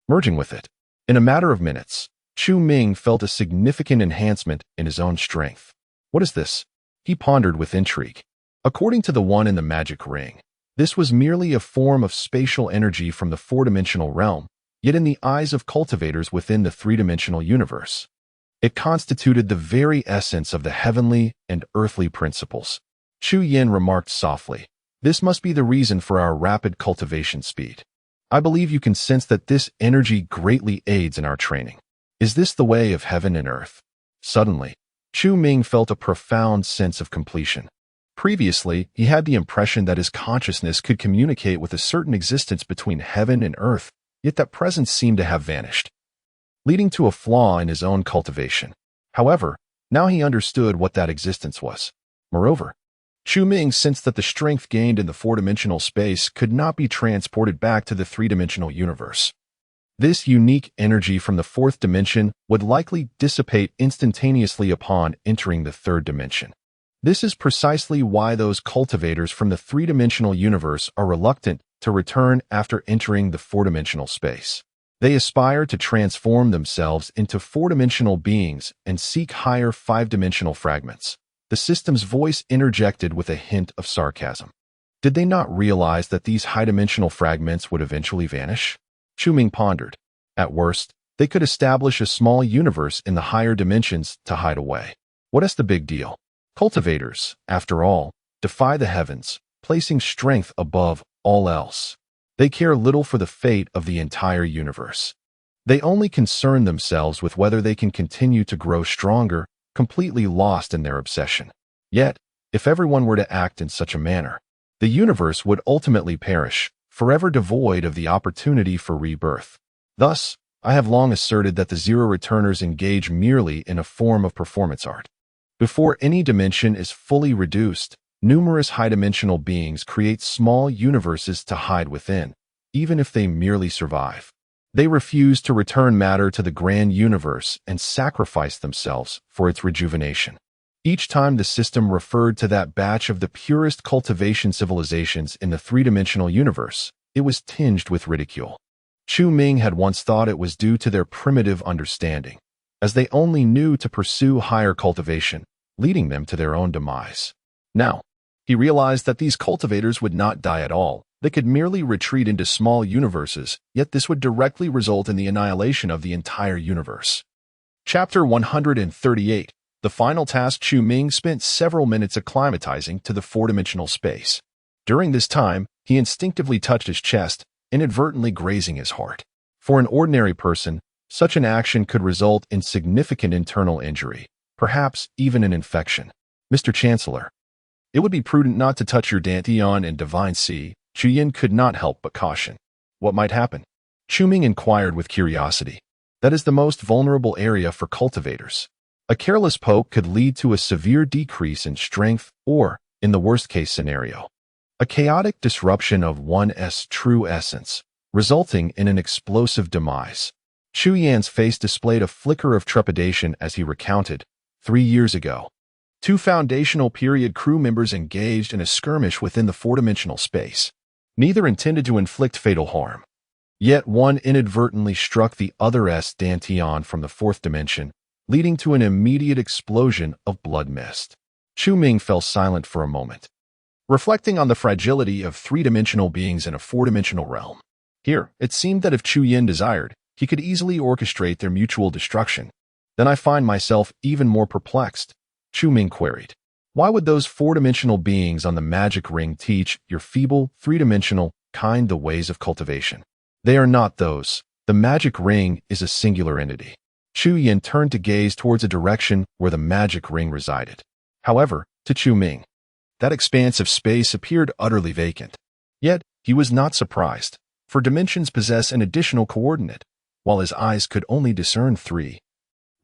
A: Merging with it, in a matter of minutes, Chu Ming felt a significant enhancement in his own strength. What is this? He pondered with intrigue. According to the one in the magic ring, this was merely a form of spatial energy from the four-dimensional realm, yet in the eyes of cultivators within the three-dimensional universe, it constituted the very essence of the heavenly and earthly principles. Chu Yin remarked softly, "This must be the reason for our rapid cultivation speed. I believe you can sense that this energy greatly aids in our training. Is this the way of heaven and earth?" Suddenly, Chu Ming felt a profound sense of completion. Previously, he had the impression that his consciousness could communicate with a certain existence between heaven and earth, yet that presence seemed to have vanished, leading to a flaw in his own cultivation. However, now he understood what that existence was. Moreover, Chu Ming sensed that the strength gained in the four-dimensional space could not be transported back to the three-dimensional universe. This unique energy from the fourth dimension would likely dissipate instantaneously upon entering the third dimension. This is precisely why those cultivators from the three-dimensional universe are reluctant to return after entering the four-dimensional space. They aspire to transform themselves into four-dimensional beings and seek higher five-dimensional fragments. The system's voice interjected with a hint of sarcasm. Did they not realize that these high-dimensional fragments would eventually vanish? Chu Ming pondered. At worst, they could establish a small universe in the higher dimensions to hide away. What is the big deal? Cultivators, after all, defy the heavens, placing strength above all else. They care little for the fate of the entire universe. They only concern themselves with whether they can continue to grow stronger, completely lost in their obsession. Yet, if everyone were to act in such a manner, the universe would ultimately perish, forever devoid of the opportunity for rebirth. Thus, I have long asserted that the Zero Returners engage merely in a form of performance art. Before any dimension is fully reduced, numerous high-dimensional beings create small universes to hide within, even if they merely survive. They refuse to return matter to the grand universe and sacrifice themselves for its rejuvenation. Each time the system referred to that batch of the purest cultivation civilizations in the three-dimensional universe, it was tinged with ridicule. Chu Ming had once thought it was due to their primitive understanding, as they only knew to pursue higher cultivation, leading them to their own demise. Now, he realized that these cultivators would not die at all. They could merely retreat into small universes, yet this would directly result in the annihilation of the entire universe. Chapter 138. The final task. Chu Ming spent several minutes acclimatizing to the four-dimensional space. During this time, he instinctively touched his chest, inadvertently grazing his heart. For an ordinary person, such an action could result in significant internal injury, perhaps even an infection. Mr. Chancellor, it would be prudent not to touch your Dantian and Divine Sea. Chu Yin could not help but caution. What might happen? Chu Ming inquired with curiosity. That is the most vulnerable area for cultivators. A careless poke could lead to a severe decrease in strength or, in the worst-case scenario, a chaotic disruption of one's true essence, resulting in an explosive demise. Chu Yan's face displayed a flicker of trepidation as he recounted. 3 years ago, 2 foundational period crew members engaged in a skirmish within the four-dimensional space. Neither intended to inflict fatal harm. Yet one inadvertently struck the other's Dantian from the fourth dimension, leading to an immediate explosion of blood mist. Chu Ming fell silent for a moment, reflecting on the fragility of three-dimensional beings in a four-dimensional realm. Here, it seemed that if Chu Yin desired, he could easily orchestrate their mutual destruction. Then I find myself even more perplexed, Chu Ming queried. Why would those four-dimensional beings on the magic ring teach your feeble, three-dimensional kind the ways of cultivation? They are not those. The magic ring is a singular entity. Chu Yin turned to gaze towards a direction where the magic ring resided. However, to Chu Ming, that expanse of space appeared utterly vacant. Yet, he was not surprised, for dimensions possess an additional coordinate, while his eyes could only discern 3,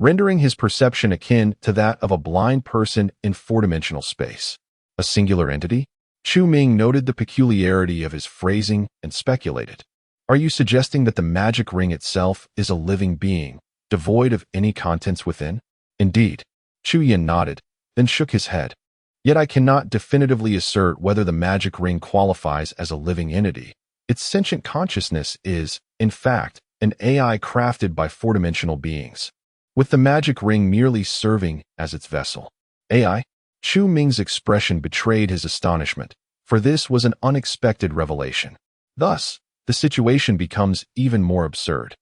A: rendering his perception akin to that of a blind person in four-dimensional space. A singular entity? Chu Ming noted the peculiarity of his phrasing and speculated. Are you suggesting that the magic ring itself is a living being, devoid of any contents within? Indeed. Chu Yin nodded, then shook his head. Yet I cannot definitively assert whether the magic ring qualifies as a living entity. Its sentient consciousness is, in fact, an AI crafted by four-dimensional beings, with the magic ring merely serving as its vessel. AI? Chu Ming's expression betrayed his astonishment, for this was an unexpected revelation. Thus, the situation becomes even more absurd.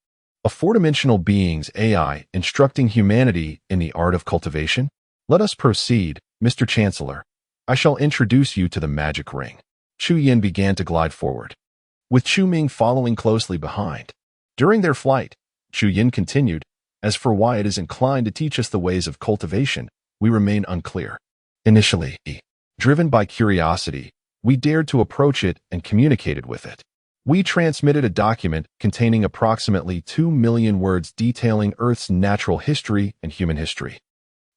A: A four-dimensional being's AI instructing humanity in the art of cultivation? Let us proceed, Mr. Chancellor. I shall introduce you to the magic ring. Chu Yin began to glide forward, with Chu Ming following closely behind. During their flight, Chu Yin continued, as for why it is inclined to teach us the ways of cultivation, we remain unclear. Initially, driven by curiosity, we dared to approach it and communicated with it. We transmitted a document containing approximately 2 million words detailing Earth's natural history and human history,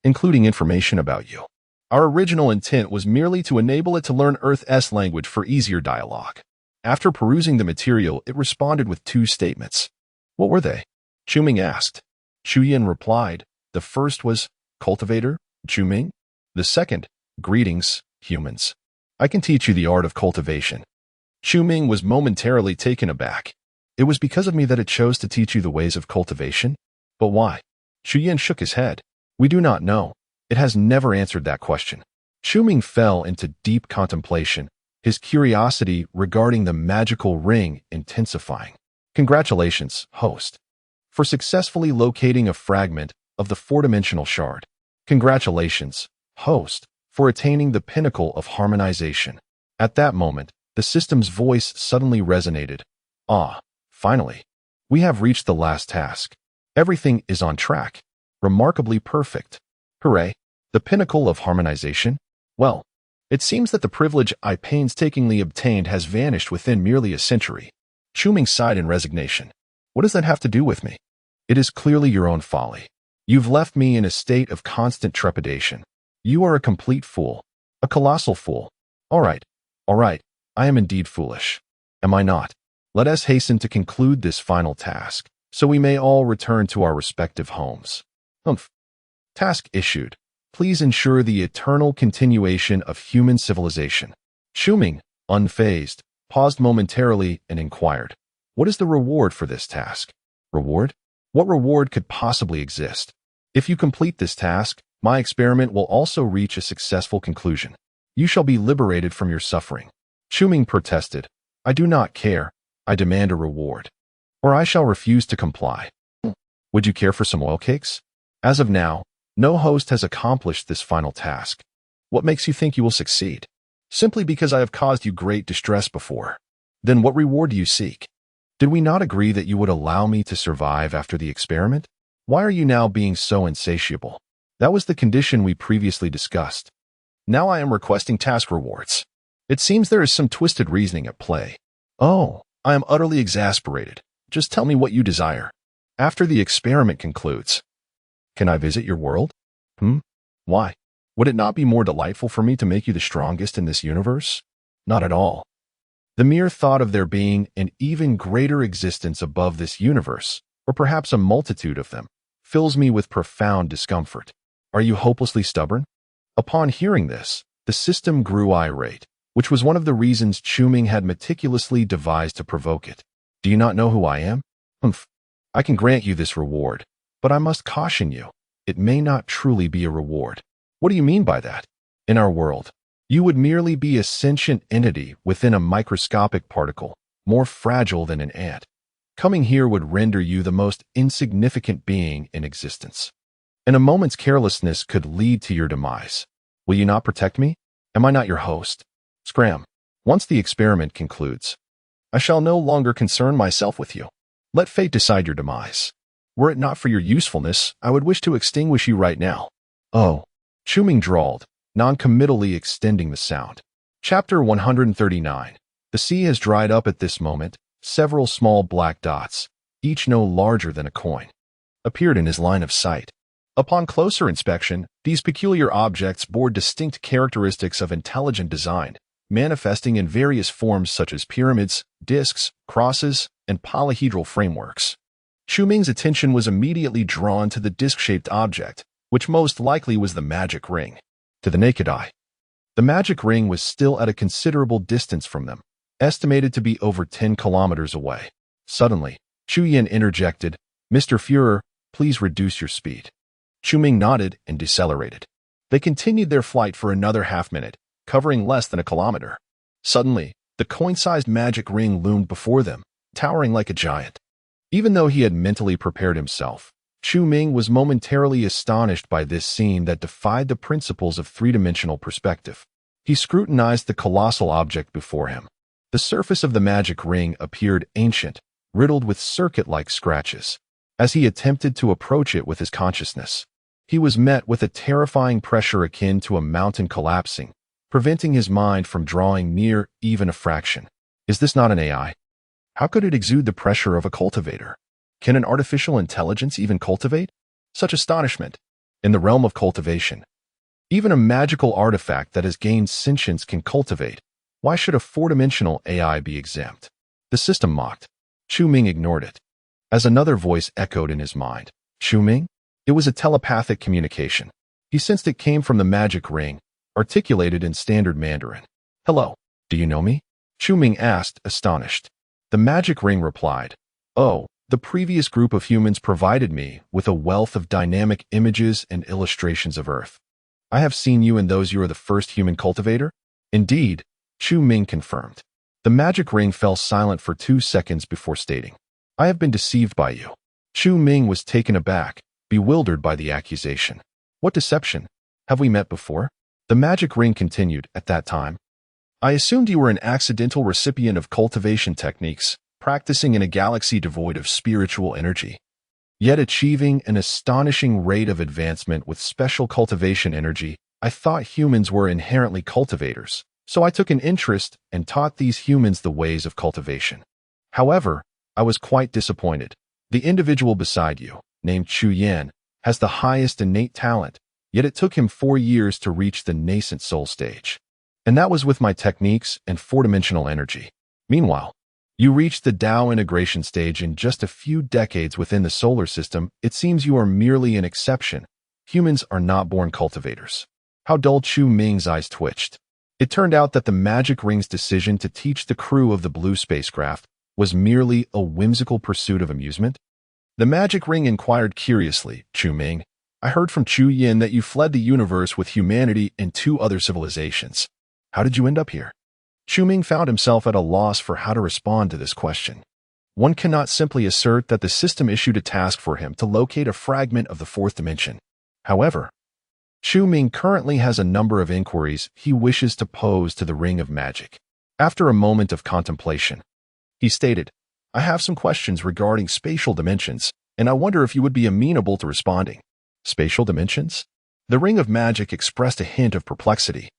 A: including information about you. Our original intent was merely to enable it to learn Earth's language for easier dialogue. After perusing the material, it responded with 2 statements. What were they? Chu Ming asked. Chu Yin replied. The first was, Cultivator, Chu Ming. The second, Greetings, humans. I can teach you the art of cultivation. Chu Ming was momentarily taken aback. It was because of me that it chose to teach you the ways of cultivation? But why? Chu Yin shook his head. We do not know. It has never answered that question. Chu Ming fell into deep contemplation, his curiosity regarding the magical ring intensifying. Congratulations, host, for successfully locating a fragment of the four-dimensional shard. Congratulations, host, for attaining the pinnacle of harmonization. At that moment, the system's voice suddenly resonated. Ah, finally. We have reached the last task. Everything is on track. Remarkably perfect. Hooray. The pinnacle of harmonization? Well, It seems that the privilege I painstakingly obtained has vanished within merely a century. Shuming sighed in resignation. What does that have to do with me? It is clearly your own folly. You've left me in a state of constant trepidation. You are a complete fool. A colossal fool. All right. I am indeed foolish. Am I not? Let us hasten to conclude this final task, so we may all return to our respective homes. Humph. Task issued. Please ensure the eternal continuation of human civilization. Shuming, unfazed, paused momentarily and inquired, what is the reward for this task? Reward? What reward could possibly exist? If you complete this task, my experiment will also reach a successful conclusion. You shall be liberated from your suffering. Shuming protested, I do not care. I demand a reward, or I shall refuse to comply. Would you care for some oil cakes? As of now, no host has accomplished this final task. What makes you think you will succeed? Simply because I have caused you great distress before. Then what reward do you seek? Did we not agree that you would allow me to survive after the experiment? Why are you now being so insatiable? That was the condition we previously discussed. Now I am requesting task rewards. It seems there is some twisted reasoning at play. Oh, I am utterly exasperated. Just tell me what you desire. After the experiment concludes. Can I visit your world? Why? Would it not be more delightful for me to make you the strongest in this universe? Not at all. The mere thought of there being an even greater existence above this universe, or perhaps a multitude of them, fills me with profound discomfort. Are you hopelessly stubborn? Upon hearing this, the system grew irate, which was one of the reasons Shuming had meticulously devised to provoke it. Do you not know who I am? I can grant you this reward, but I must caution you, it may not truly be a reward. What do you mean by that? In our world, you would merely be a sentient entity within a microscopic particle, more fragile than an ant. Coming here would render you the most insignificant being in existence. And a moment's carelessness could lead to your demise. Will you not protect me? Am I not your host? Scram. Once the experiment concludes, I shall no longer concern myself with you. Let fate decide your demise. Were it not for your usefulness, I would wish to extinguish you right now. Oh, Shuming drawled, non-committally extending the sound. Chapter 139. The sea has dried up at this moment. Several small black dots, each no larger than a coin, appeared in his line of sight. Upon closer inspection, these peculiar objects bore distinct characteristics of intelligent design, manifesting in various forms such as pyramids, discs, crosses, and polyhedral frameworks. Shuming's attention was immediately drawn to the disc-shaped object, which most likely was the magic ring. To the naked eye, the magic ring was still at a considerable distance from them, estimated to be over 10 kilometers away. Suddenly, Chuyen interjected, Mr. Führer, please reduce your speed. Shuming nodded and decelerated. They continued their flight for another half-minute, covering less than a kilometer. Suddenly, the coin-sized magic ring loomed before them, towering like a giant. Even though he had mentally prepared himself, Shuming was momentarily astonished by this scene that defied the principles of three-dimensional perspective. He scrutinized the colossal object before him. The surface of the magic ring appeared ancient, riddled with circuit-like scratches. As he attempted to approach it with his consciousness, he was met with a terrifying pressure akin to a mountain collapsing, preventing his mind from drawing near even a fraction. Is this not an AI? How could it exude the pressure of a cultivator? Can an artificial intelligence even cultivate? Such astonishment! In the realm of cultivation, even a magical artifact that has gained sentience can cultivate. Why should a four-dimensional AI be exempt? The system mocked. Shuming ignored it. As another voice echoed in his mind, Shuming? It was a telepathic communication. He sensed it came from the magic ring, articulated in standard Mandarin. Hello, do you know me? Shuming asked, astonished. The magic ring replied, Oh, the previous group of humans provided me with a wealth of dynamic images and illustrations of Earth. I have seen you in those. You are the first human cultivator? Indeed, Shuming confirmed. The magic ring fell silent for 2 seconds before stating, I have been deceived by you. Shuming was taken aback, bewildered by the accusation. What deception? Have we met before? The magic ring continued, at that time. I assumed you were an accidental recipient of cultivation techniques, practicing in a galaxy devoid of spiritual energy, yet achieving an astonishing rate of advancement with special cultivation energy I thought humans were inherently cultivators, so I took an interest and taught these humans the ways of cultivation. However, I was quite disappointed. The individual beside you, named Chu Yan, has the highest innate talent, yet it took him 4 years to reach the nascent soul stage. And that was with my techniques and four-dimensional energy. Meanwhile, you reached the Tao integration stage in just a few decades within the solar system. It seems you are merely an exception. Humans are not born cultivators. How dull. Chu Ming's eyes twitched. It turned out that the magic ring's decision to teach the crew of the blue spacecraft was merely a whimsical pursuit of amusement. The magic ring inquired curiously, Chu Ming. I heard from Chu Yin that you fled the universe with humanity and 2 other civilizations. How did you end up here? Chu Ming found himself at a loss for how to respond to this question. One cannot simply assert that the system issued a task for him to locate a fragment of the 4th dimension. However, Chu Ming currently has a number of inquiries he wishes to pose to the Ring of Magic. After a moment of contemplation, he stated, I have some questions regarding spatial dimensions, and I wonder if you would be amenable to responding. Spatial dimensions? The Ring of Magic expressed a hint of perplexity.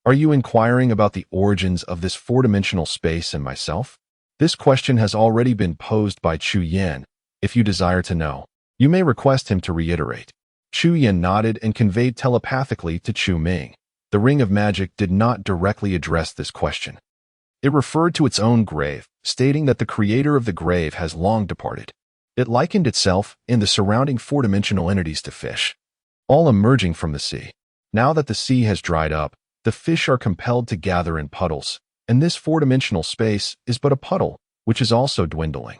A: Are you inquiring about the origins of this 4-dimensional space and myself? This question has already been posed by Chu Yan. If you desire to know, you may request him to reiterate. Chu Yan nodded and conveyed telepathically to Chu Ming. The Ring of Magic did not directly address this question. It referred to its own grave, stating that the creator of the grave has long departed. It likened itself and the surrounding 4-dimensional entities to fish, all emerging from the sea. Now that the sea has dried up, the fish are compelled to gather in puddles, and this 4-dimensional space is but a puddle, which is also dwindling.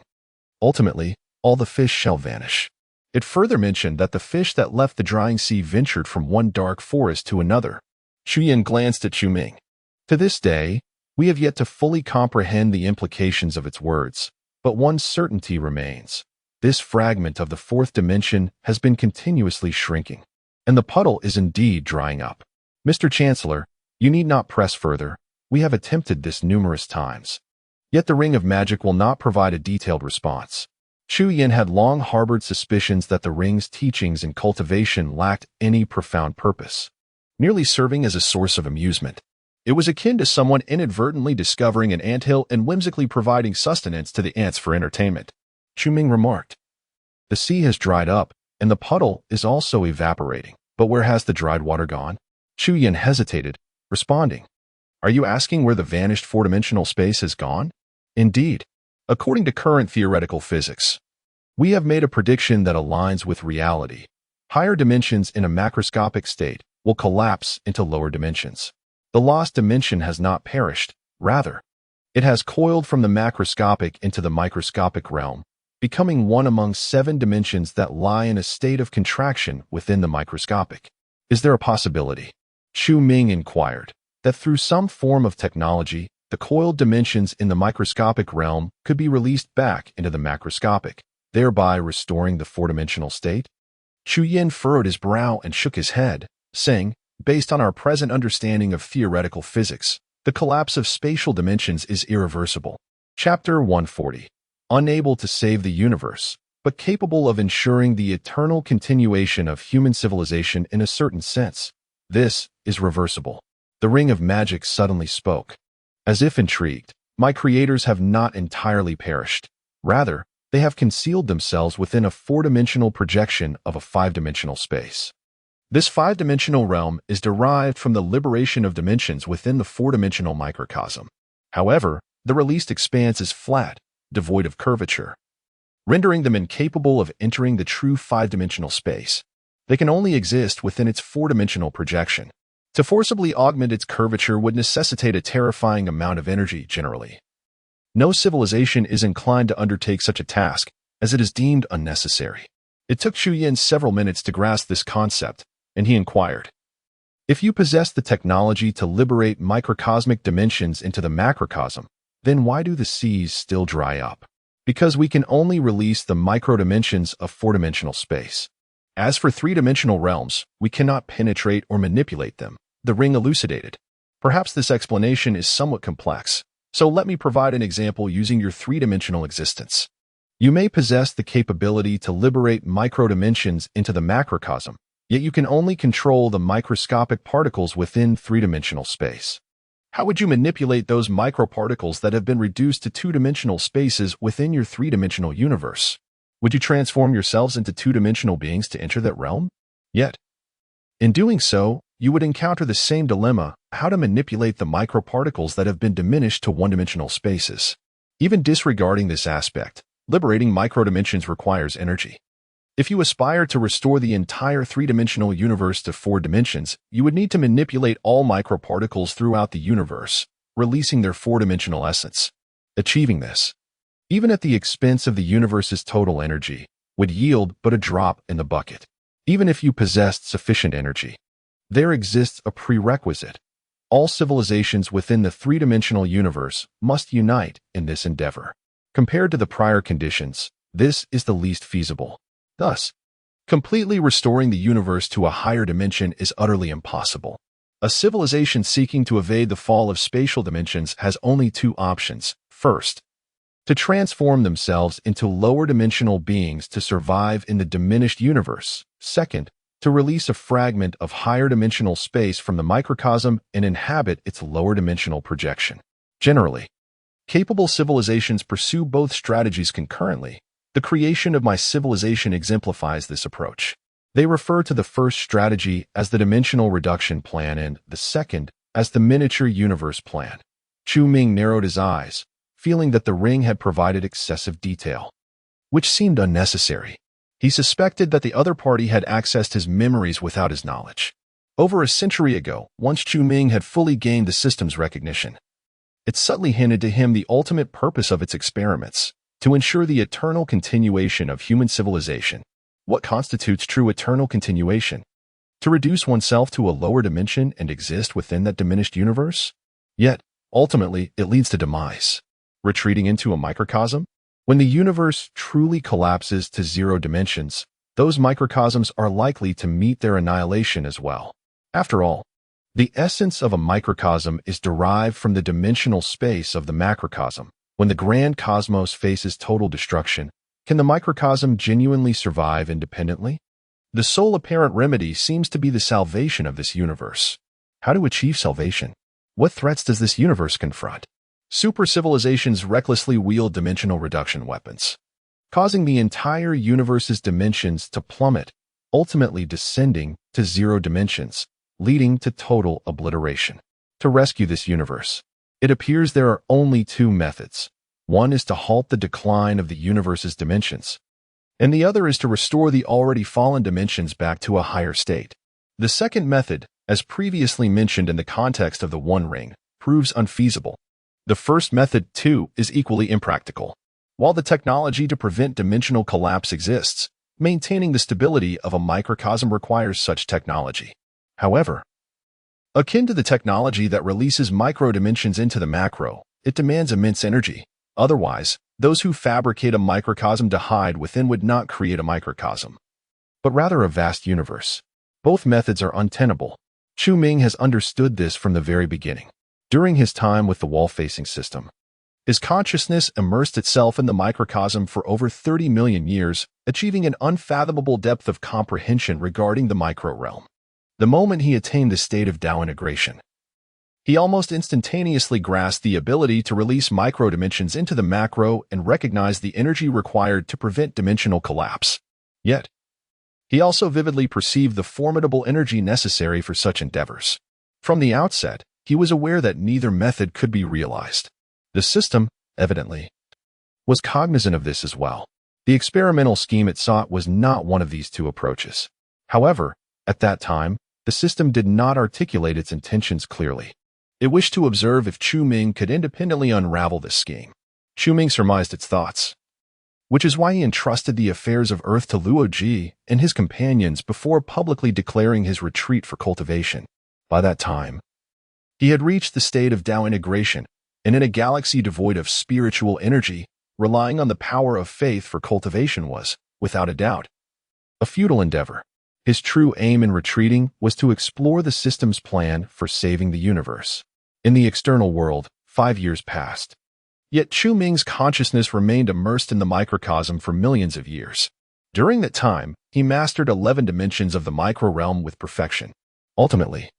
A: Ultimately, all the fish shall vanish. It further mentioned that the fish that left the drying sea ventured from one dark forest to another. Chu Yan glanced at Chu Ming. To this day, we have yet to fully comprehend the implications of its words, but one certainty remains. This fragment of the 4th dimension has been continuously shrinking, and the puddle is indeed drying up. Mr. Chancellor, you need not press further. We have attempted this numerous times. Yet the Ring of Magic will not provide a detailed response. Chu Yan had long harbored suspicions that the ring's teachings and cultivation lacked any profound purpose, merely serving as a source of amusement. It was akin to someone inadvertently discovering an anthill and whimsically providing sustenance to the ants for entertainment. Chu Ming remarked, the sea has dried up, and the puddle is also evaporating. But where has the dried water gone? Chu Yan hesitated, responding, are you asking where the vanished 4-dimensional space has gone? Indeed, according to current theoretical physics, we have made a prediction that aligns with reality. Higher dimensions in a macroscopic state will collapse into lower dimensions. The lost dimension has not perished. Rather, it has coiled from the macroscopic into the microscopic realm, becoming one among 7 dimensions that lie in a state of contraction within the microscopic. Is there a possibility, Chu Ming inquired, that through some form of technology, the coiled dimensions in the microscopic realm could be released back into the macroscopic, thereby restoring the 4-dimensional state? Chu Yan furrowed his brow and shook his head, saying, based on our present understanding of theoretical physics, the collapse of spatial dimensions is irreversible. Chapter 140. Unable to save the universe, but capable of ensuring the eternal continuation of human civilization in a certain sense. This is reversible. The Ring of Magic suddenly spoke. As if intrigued, my creators have not entirely perished. Rather, they have concealed themselves within a 4-dimensional projection of a 5-dimensional space. This 5-dimensional realm is derived from the liberation of dimensions within the 4-dimensional microcosm. However, the released expanse is flat, devoid of curvature, rendering them incapable of entering the true 5-dimensional space. They can only exist within its 4-dimensional projection. To forcibly augment its curvature would necessitate a terrifying amount of energy generally. No civilization is inclined to undertake such a task, as it is deemed unnecessary. It took Chu Yan several minutes to grasp this concept, and he inquired, if you possess the technology to liberate microcosmic dimensions into the macrocosm, then why do the seas still dry up? Because we can only release the microdimensions of 4-dimensional space. As for 3-dimensional realms, we cannot penetrate or manipulate them, the ring elucidated. Perhaps this explanation is somewhat complex, so let me provide an example using your 3-dimensional existence. You may possess the capability to liberate microdimensions into the macrocosm, yet you can only control the microscopic particles within three-dimensional space. How would you manipulate those microparticles that have been reduced to two-dimensional spaces within your three-dimensional universe? Would you transform yourselves into two-dimensional beings to enter that realm? Yet, in doing so, you would encounter the same dilemma: how to manipulate the microparticles that have been diminished to one-dimensional spaces. Even disregarding this aspect, liberating microdimensions requires energy. If you aspire to restore the entire three-dimensional universe to four dimensions, you would need to manipulate all microparticles throughout the universe, releasing their four-dimensional essence. Achieving this, even at the expense of the universe's total energy, would yield but a drop in the bucket. Even if you possessed sufficient energy, there exists a prerequisite. All civilizations within the three-dimensional universe must unite in this endeavor. Compared to the prior conditions, this is the least feasible. Thus, completely restoring the universe to a higher dimension is utterly impossible. A civilization seeking to evade the fall of spatial dimensions has only two options. First, to transform themselves into lower-dimensional beings to survive in the diminished universe. Second, to release a fragment of higher-dimensional space from the microcosm and inhabit its lower-dimensional projection. Generally, capable civilizations pursue both strategies concurrently. The creation of my civilization exemplifies this approach. They refer to the first strategy as the dimensional reduction plan and the second as the miniature universe plan. Chu Ming narrowed his eyes, feeling that the ring had provided excessive detail, which seemed unnecessary. He suspected that the other party had accessed his memories without his knowledge. Over a century ago, once Chu Ming had fully gained the system's recognition, it subtly hinted to him the ultimate purpose of its experiments: to ensure the eternal continuation of human civilization. What constitutes true eternal continuation? To reduce oneself to a lower dimension and exist within that diminished universe? Yet, ultimately, it leads to demise. Retreating into a microcosm? When the universe truly collapses to zero dimensions, those microcosms are likely to meet their annihilation as well. After all, the essence of a microcosm is derived from the dimensional space of the macrocosm. When the grand cosmos faces total destruction, can the microcosm genuinely survive independently? The sole apparent remedy seems to be the salvation of this universe. How to achieve salvation? What threats does this universe confront? Super civilizations recklessly wield dimensional reduction weapons, causing the entire universe's dimensions to plummet, ultimately descending to zero dimensions, leading to total obliteration. To rescue this universe, it appears there are only two methods. One is to halt the decline of the universe's dimensions, and the other is to restore the already fallen dimensions back to a higher state. The second method, as previously mentioned in the context of the One Ring, proves unfeasible. The first method, too, is equally impractical. While the technology to prevent dimensional collapse exists, maintaining the stability of a microcosm requires such technology. However, akin to the technology that releases micro-dimensions into the macro, it demands immense energy. Otherwise, those who fabricate a microcosm to hide within would not create a microcosm, but rather a vast universe. Both methods are untenable. Chu Ming has understood this from the very beginning. During his time with the wall-facing system, his consciousness immersed itself in the microcosm for over 30 million years, achieving an unfathomable depth of comprehension regarding the micro-realm. The moment he attained the state of Tao integration, he almost instantaneously grasped the ability to release micro-dimensions into the macro and recognize the energy required to prevent dimensional collapse. Yet, he also vividly perceived the formidable energy necessary for such endeavors. From the outset, he was aware that neither method could be realized. The system, evidently, was cognizant of this as well. The experimental scheme it sought was not one of these two approaches. However, at that time, the system did not articulate its intentions clearly. It wished to observe if Chu Ming could independently unravel this scheme. Chu Ming surmised its thoughts, which is why he entrusted the affairs of Earth to Luo Ji and his companions before publicly declaring his retreat for cultivation. By that time, he had reached the state of Tao integration, and in a galaxy devoid of spiritual energy, relying on the power of faith for cultivation was, without a doubt, a futile endeavor. His true aim in retreating was to explore the system's plan for saving the universe. In the external world, 5 years passed. Yet Chu Ming's consciousness remained immersed in the microcosm for millions of years. During that time, he mastered 11 dimensions of the micro-realm with perfection. Ultimately,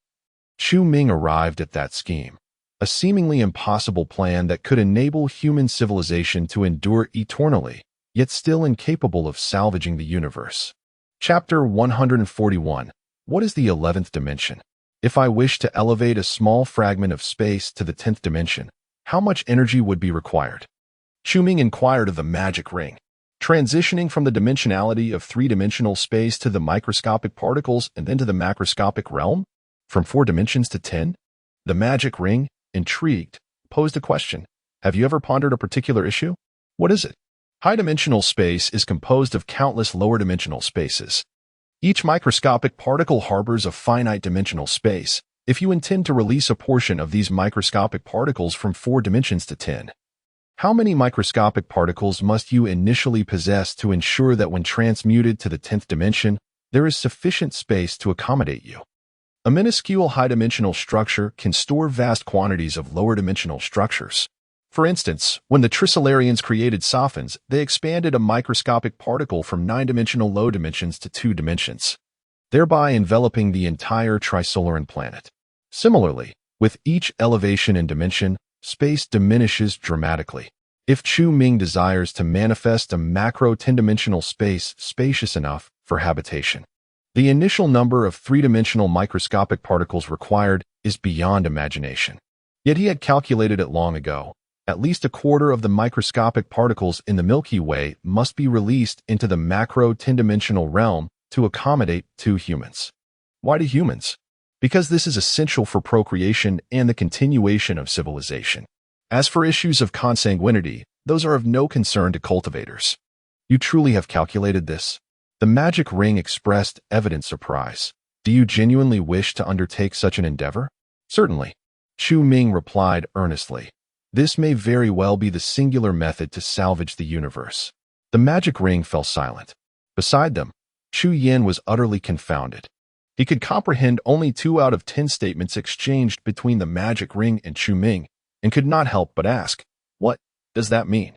A: Chu Ming arrived at that scheme, a seemingly impossible plan that could enable human civilization to endure eternally, yet still incapable of salvaging the universe. Chapter 141. What is the 11th dimension? If I wish to elevate a small fragment of space to the 10th dimension, how much energy would be required? Chu Ming inquired of the magic ring. Transitioning from the dimensionality of three-dimensional space to the microscopic particles and then to the macroscopic realm? From 4 dimensions to 10? The magic ring, intrigued, posed a question. Have you ever pondered a particular issue? What is it? High-dimensional space is composed of countless lower-dimensional spaces. Each microscopic particle harbors a finite dimensional space. If you intend to release a portion of these microscopic particles from 4 dimensions to 10, how many microscopic particles must you initially possess to ensure that when transmuted to the 10th dimension, there is sufficient space to accommodate you? A minuscule high-dimensional structure can store vast quantities of lower-dimensional structures. For instance, when the Trisolarians created Sophons, they expanded a microscopic particle from 9-dimensional low dimensions to 2 dimensions, thereby enveloping the entire Trisolaran planet. Similarly, with each elevation in dimension, space diminishes dramatically. If Chu Ming desires to manifest a macro 10-dimensional space spacious enough for habitation, the initial number of 3-dimensional microscopic particles required is beyond imagination. Yet he had calculated it long ago. At least a quarter of the microscopic particles in the Milky Way must be released into the macro 10-dimensional realm to accommodate 2 humans. Why do humans? Because this is essential for procreation and the continuation of civilization. As for issues of consanguinity, those are of no concern to cultivators. You truly have calculated this? The magic ring expressed evident surprise. Do you genuinely wish to undertake such an endeavor? Certainly. Chu Ming replied earnestly. This may very well be the singular method to salvage the universe. The magic ring fell silent. Beside them, Chu Yin was utterly confounded. He could comprehend only 2 out of 10 statements exchanged between the magic ring and Chu Ming, and could not help but ask, what does that mean?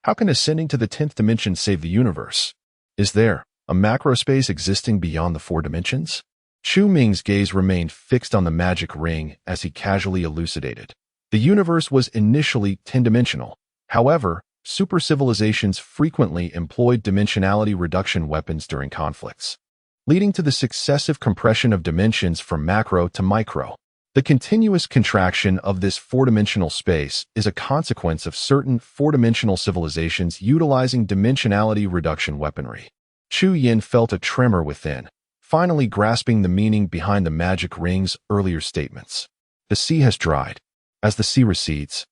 A: How can ascending to the 10th dimension save the universe? Is there a macro space existing beyond the 4 dimensions? Chu Ming's gaze remained fixed on the magic ring as he casually elucidated. The universe was initially 10-dimensional. However, super civilizations frequently employed dimensionality reduction weapons during conflicts, leading to the successive compression of dimensions from macro to micro. The continuous contraction of this 4-dimensional space is a consequence of certain 4-dimensional civilizations utilizing dimensionality reduction weaponry. Chu Yin felt a tremor within, finally grasping the meaning behind the magic ring's earlier statements. The sea has dried. As the sea recedes,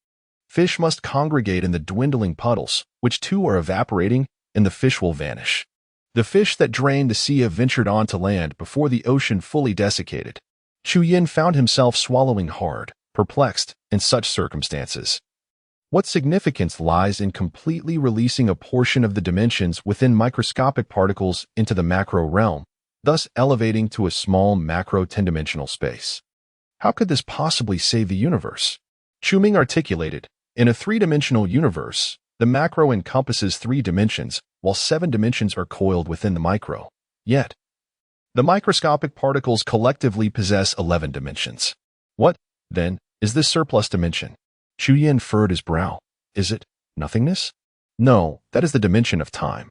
A: fish must congregate in the dwindling puddles, which too are evaporating, and the fish will vanish. The fish that drained the sea have ventured on to land before the ocean fully desiccated. Chu Yin found himself swallowing hard, perplexed in such circumstances. What significance lies in completely releasing a portion of the dimensions within microscopic particles into the macro realm, thus elevating to a small macro 10-dimensional space? How could this possibly save the universe? Chu Ming articulated, in a 3-dimensional universe, the macro encompasses 3 dimensions, while 7 dimensions are coiled within the micro. Yet, the microscopic particles collectively possess 11 dimensions. What, then, is this surplus dimension? Chu Yin furrowed his brow. Is it nothingness? No, that is the dimension of time.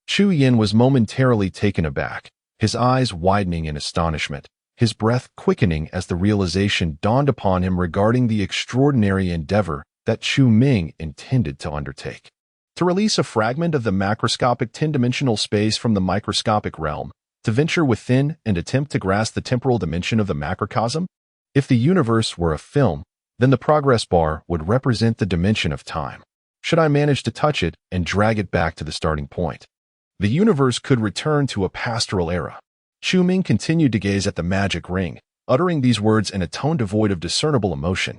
A: Chu Yin was momentarily taken aback, his eyes widening in astonishment, his breath quickening as the realization dawned upon him regarding the extraordinary endeavor that Chu Ming intended to undertake. To release a fragment of the macroscopic 10-dimensional space from the microscopic realm, to venture within and attempt to grasp the temporal dimension of the macrocosm? If the universe were a film, then the progress bar would represent the dimension of time. Should I manage to touch it and drag it back to the starting point, the universe could return to a pastoral era. Chu Ming continued to gaze at the magic ring, uttering these words in a tone devoid of discernible emotion.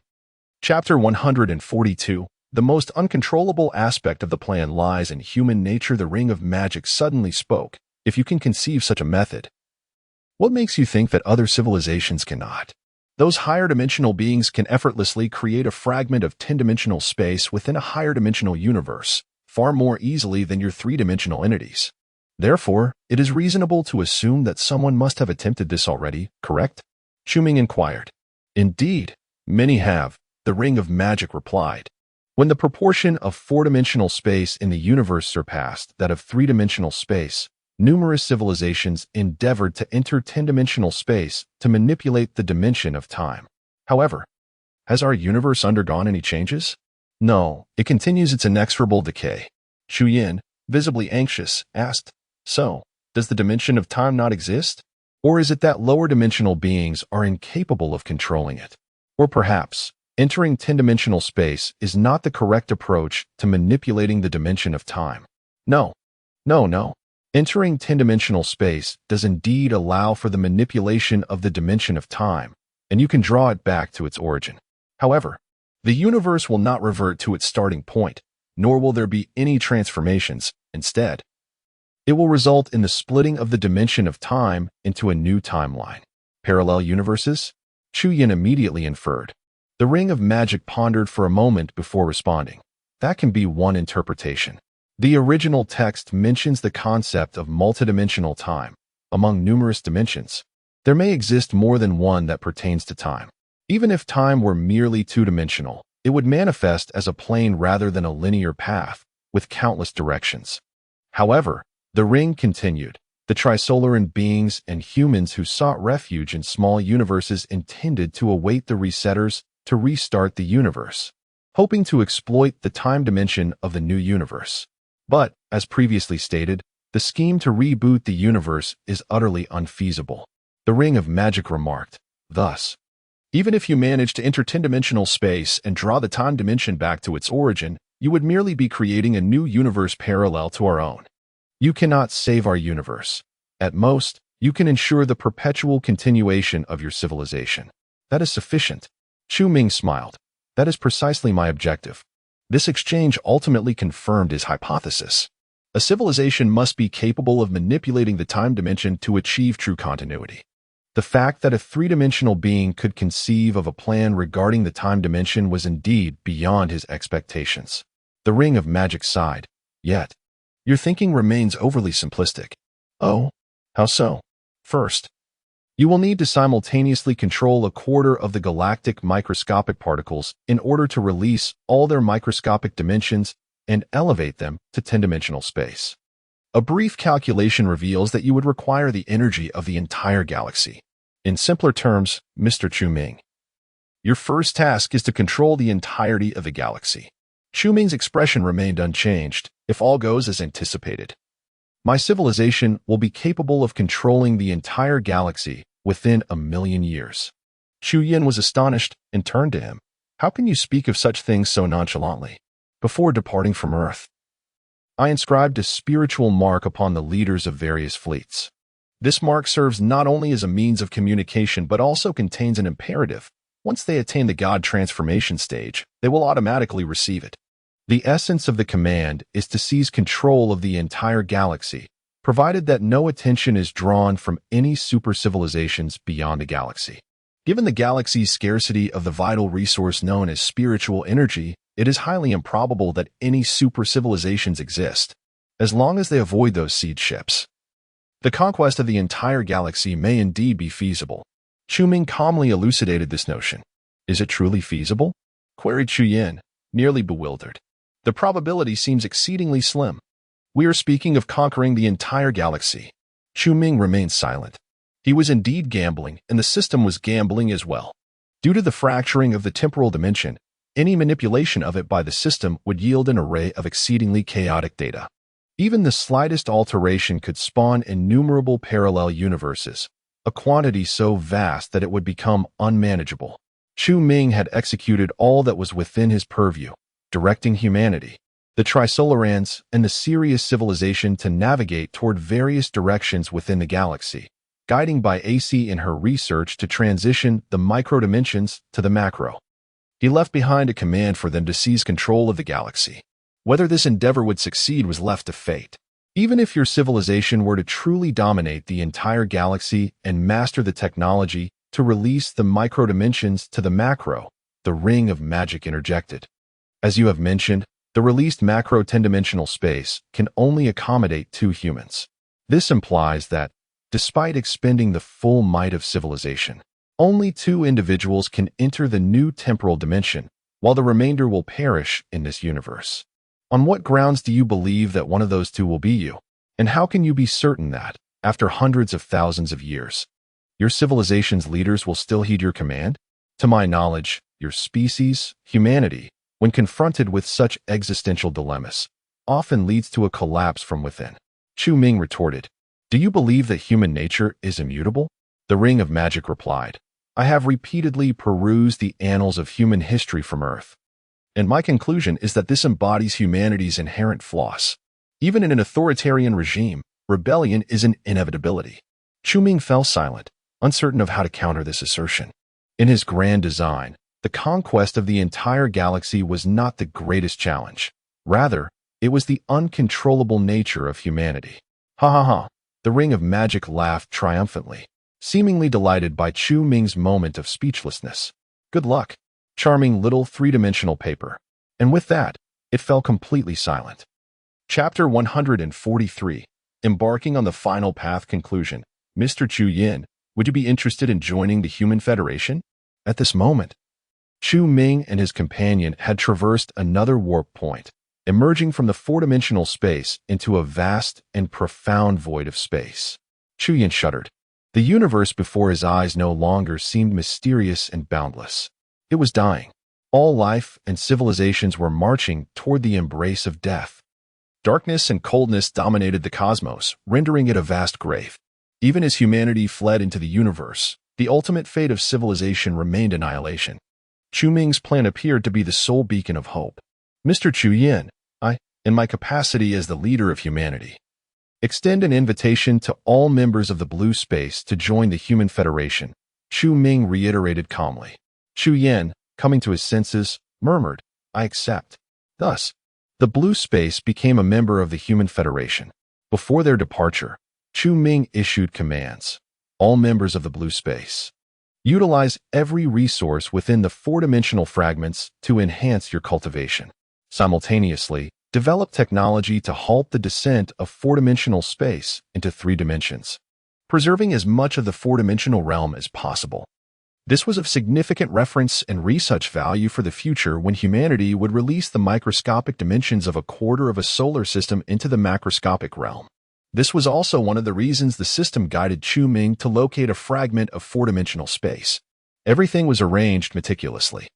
A: Chapter 142. The most uncontrollable aspect of the plan lies in human nature. The ring of magic suddenly spoke. If you can conceive such a method, what makes you think that other civilizations cannot? Those higher dimensional beings can effortlessly create a fragment of 10-dimensional space within a higher dimensional universe, far more easily than your 3-dimensional entities. Therefore, it is reasonable to assume that someone must have attempted this already, correct? Shuming inquired. Indeed, many have, the Ring of Magic replied. When the proportion of four-dimensional space in the universe surpassed that of three-dimensional space, numerous civilizations endeavored to enter 10-dimensional space to manipulate the dimension of time. However, has our universe undergone any changes? No, it continues its inexorable decay. Shu Yin, visibly anxious, asked, So, does the dimension of time not exist? Or is it that lower-dimensional beings are incapable of controlling it? Or perhaps, entering 10-dimensional space is not the correct approach to manipulating the dimension of time? No. Entering 10-dimensional space does indeed allow for the manipulation of the dimension of time, and you can draw it back to its origin. However, the universe will not revert to its starting point, nor will there be any transformations. Instead, it will result in the splitting of the dimension of time into a new timeline. Parallel universes? Chu Yin immediately inferred. The Ring of Magic pondered for a moment before responding. That can be one interpretation. The original text mentions the concept of multidimensional time. Among numerous dimensions, there may exist more than one that pertains to time. Even if time were merely two-dimensional, it would manifest as a plane rather than a linear path, with countless directions. However, the ring continued. The Trisolaran beings and humans who sought refuge in small universes intended to await the resetters to restart the universe, hoping to exploit the time dimension of the new universe. But, as previously stated, the scheme to reboot the universe is utterly unfeasible. The Ring of Magic remarked, thus, even if you manage to enter 10-dimensional space and draw the time dimension back to its origin, you would merely be creating a new universe parallel to our own. You cannot save our universe. At most, you can ensure the perpetual continuation of your civilization. That is sufficient. Chu Ming smiled. That is precisely my objective. This exchange ultimately confirmed his hypothesis. A civilization must be capable of manipulating the time dimension to achieve true continuity. The fact that a three-dimensional being could conceive of a plan regarding the time dimension was indeed beyond his expectations. The Ring of Magic sighed. Yet, your thinking remains overly simplistic. Oh, how so? First, you will need to simultaneously control a quarter of the galactic microscopic particles in order to release all their microscopic dimensions and elevate them to 10-dimensional space. A brief calculation reveals that you would require the energy of the entire galaxy. In simpler terms, Mr. Chu Ming, your first task is to control the entirety of the galaxy. Chu Ming's expression remained unchanged, if all goes as anticipated. My civilization will be capable of controlling the entire galaxy within 1,000,000 years. Chu Yin was astonished and turned to him. How can you speak of such things so nonchalantly? Before departing from Earth, I inscribed a spiritual mark upon the leaders of various fleets. This mark serves not only as a means of communication but also contains an imperative. Once they attain the God transformation stage, they will automatically receive it. The essence of the command is to seize control of the entire galaxy, provided that no attention is drawn from any super civilizations beyond the galaxy. Given the galaxy's scarcity of the vital resource known as spiritual energy, it is highly improbable that any super civilizations exist, as long as they avoid those seed ships. The conquest of the entire galaxy may indeed be feasible. Chu Ming calmly elucidated this notion. Is it truly feasible? Queried Chu Yin, nearly bewildered. The probability seems exceedingly slim. We are speaking of conquering the entire galaxy. Chu Ming remained silent. He was indeed gambling, and the system was gambling as well. Due to the fracturing of the temporal dimension, any manipulation of it by the system would yield an array of exceedingly chaotic data. Even the slightest alteration could spawn innumerable parallel universes, a quantity so vast that it would become unmanageable. Chu Ming had executed all that was within his purview, directing humanity, the Trisolarans, and the Sirius civilization to navigate toward various directions within the galaxy, guiding by AC in her research to transition the micro-dimensions to the macro. He left behind a command for them to seize control of the galaxy. Whether this endeavor would succeed was left to fate. Even if your civilization were to truly dominate the entire galaxy and master the technology to release the micro-dimensions to the macro, the Ring of Magic interjected. As you have mentioned, the released macro 10-dimensional space can only accommodate 2 humans. This implies that, despite expending the full might of civilization, only 2 individuals can enter the new temporal dimension, while the remainder will perish in this universe. On what grounds do you believe that one of those 2 will be you? And how can you be certain that, after hundreds of thousands of years, your civilization's leaders will still heed your command? To my knowledge, your species, humanity, when confronted with such existential dilemmas, often leads to a collapse from within. Chu Ming retorted, "Do you believe that human nature is immutable?" The Ring of Magic replied, "I have repeatedly perused the annals of human history from Earth, and my conclusion is that this embodies humanity's inherent flaws. Even in an authoritarian regime, rebellion is an inevitability." Chu Ming fell silent, uncertain of how to counter this assertion. In his grand design, the conquest of the entire galaxy was not the greatest challenge. Rather, it was the uncontrollable nature of humanity. Ha ha ha. The Ring of Magic laughed triumphantly, seemingly delighted by Chu Ming's moment of speechlessness. "Good luck, charming little 3-dimensional paper." And with that, it fell completely silent. Chapter 143. Embarking on the Final Path Conclusion. Mr. Chu Yin, would you be interested in joining the Human Federation? At this moment, Chu Ming and his companion had traversed another warp point, emerging from the 4-dimensional space into a vast and profound void of space. Chu Yin shuddered. The universe before his eyes no longer seemed mysterious and boundless. It was dying. All life and civilizations were marching toward the embrace of death. Darkness and coldness dominated the cosmos, rendering it a vast grave. Even as humanity fled into the universe, the ultimate fate of civilization remained annihilation. Chu Ming's plan appeared to be the sole beacon of hope. "Mr. Chu Yin, I, in my capacity as the leader of humanity, extend an invitation to all members of the Blue Space to join the Human Federation," Chu Ming reiterated calmly. Chu Yin, coming to his senses, murmured, "I accept." Thus, the Blue Space became a member of the Human Federation. Before their departure, Chu Ming issued commands. All members of the Blue Space, utilize every resource within the 4-dimensional fragments to enhance your cultivation. Simultaneously, develop technology to halt the descent of 4-dimensional space into 3 dimensions, preserving as much of the 4-dimensional realm as possible. This was of significant reference and research value for the future when humanity would release the microscopic dimensions of a quarter of a solar system into the macroscopic realm. This was also one of the reasons the system guided Chu Ming to locate a fragment of 4-dimensional space. Everything was arranged meticulously.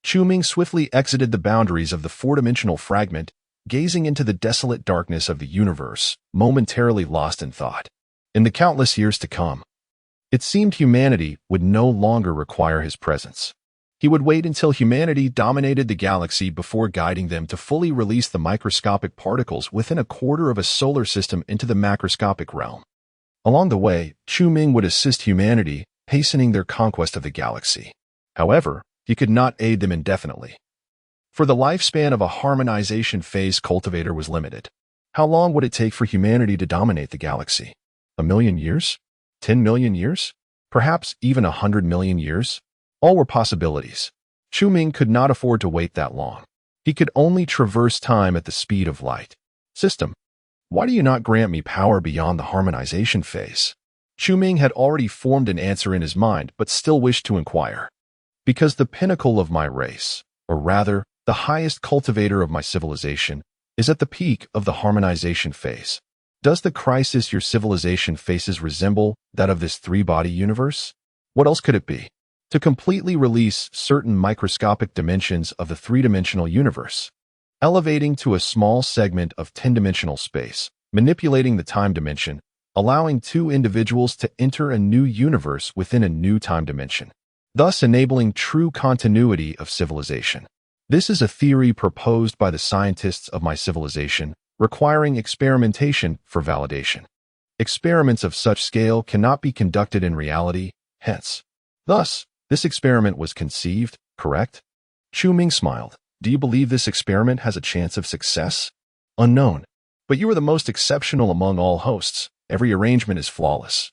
A: Chu Ming swiftly exited the boundaries of the 4-dimensional fragment, gazing into the desolate darkness of the universe, momentarily lost in thought. In the countless years to come, it seemed humanity would no longer require his presence. He would wait until humanity dominated the galaxy before guiding them to fully release the microscopic particles within a quarter of a solar system into the macroscopic realm. Along the way, Chu Ming would assist humanity, hastening their conquest of the galaxy. However, he could not aid them indefinitely, for the lifespan of a harmonization phase cultivator was limited. How long would it take for humanity to dominate the galaxy? 1,000,000 years? 10 million years? Perhaps even 100 million years? All were possibilities. Chu Ming could not afford to wait that long. He could only traverse time at the speed of light. "System, why do you not grant me power beyond the harmonization phase?" Chu Ming had already formed an answer in his mind, but still wished to inquire. "Because the pinnacle of my race, or rather, the highest cultivator of my civilization, is at the peak of the harmonization phase. Does the crisis your civilization faces resemble that of this 3-body universe? What else could it be? To completely release certain microscopic dimensions of the 3-dimensional universe, elevating to a small segment of 10-dimensional space, manipulating the time dimension, allowing 2 individuals to enter a new universe within a new time dimension, thus enabling true continuity of civilization. This is a theory proposed by the scientists of my civilization, requiring experimentation for validation. Experiments of such scale cannot be conducted in reality, hence. Thus, this experiment was conceived, correct?" Chu Ming smiled. "Do you believe this experiment has a chance of success?" "Unknown. But you are the most exceptional among all hosts. Every arrangement is flawless.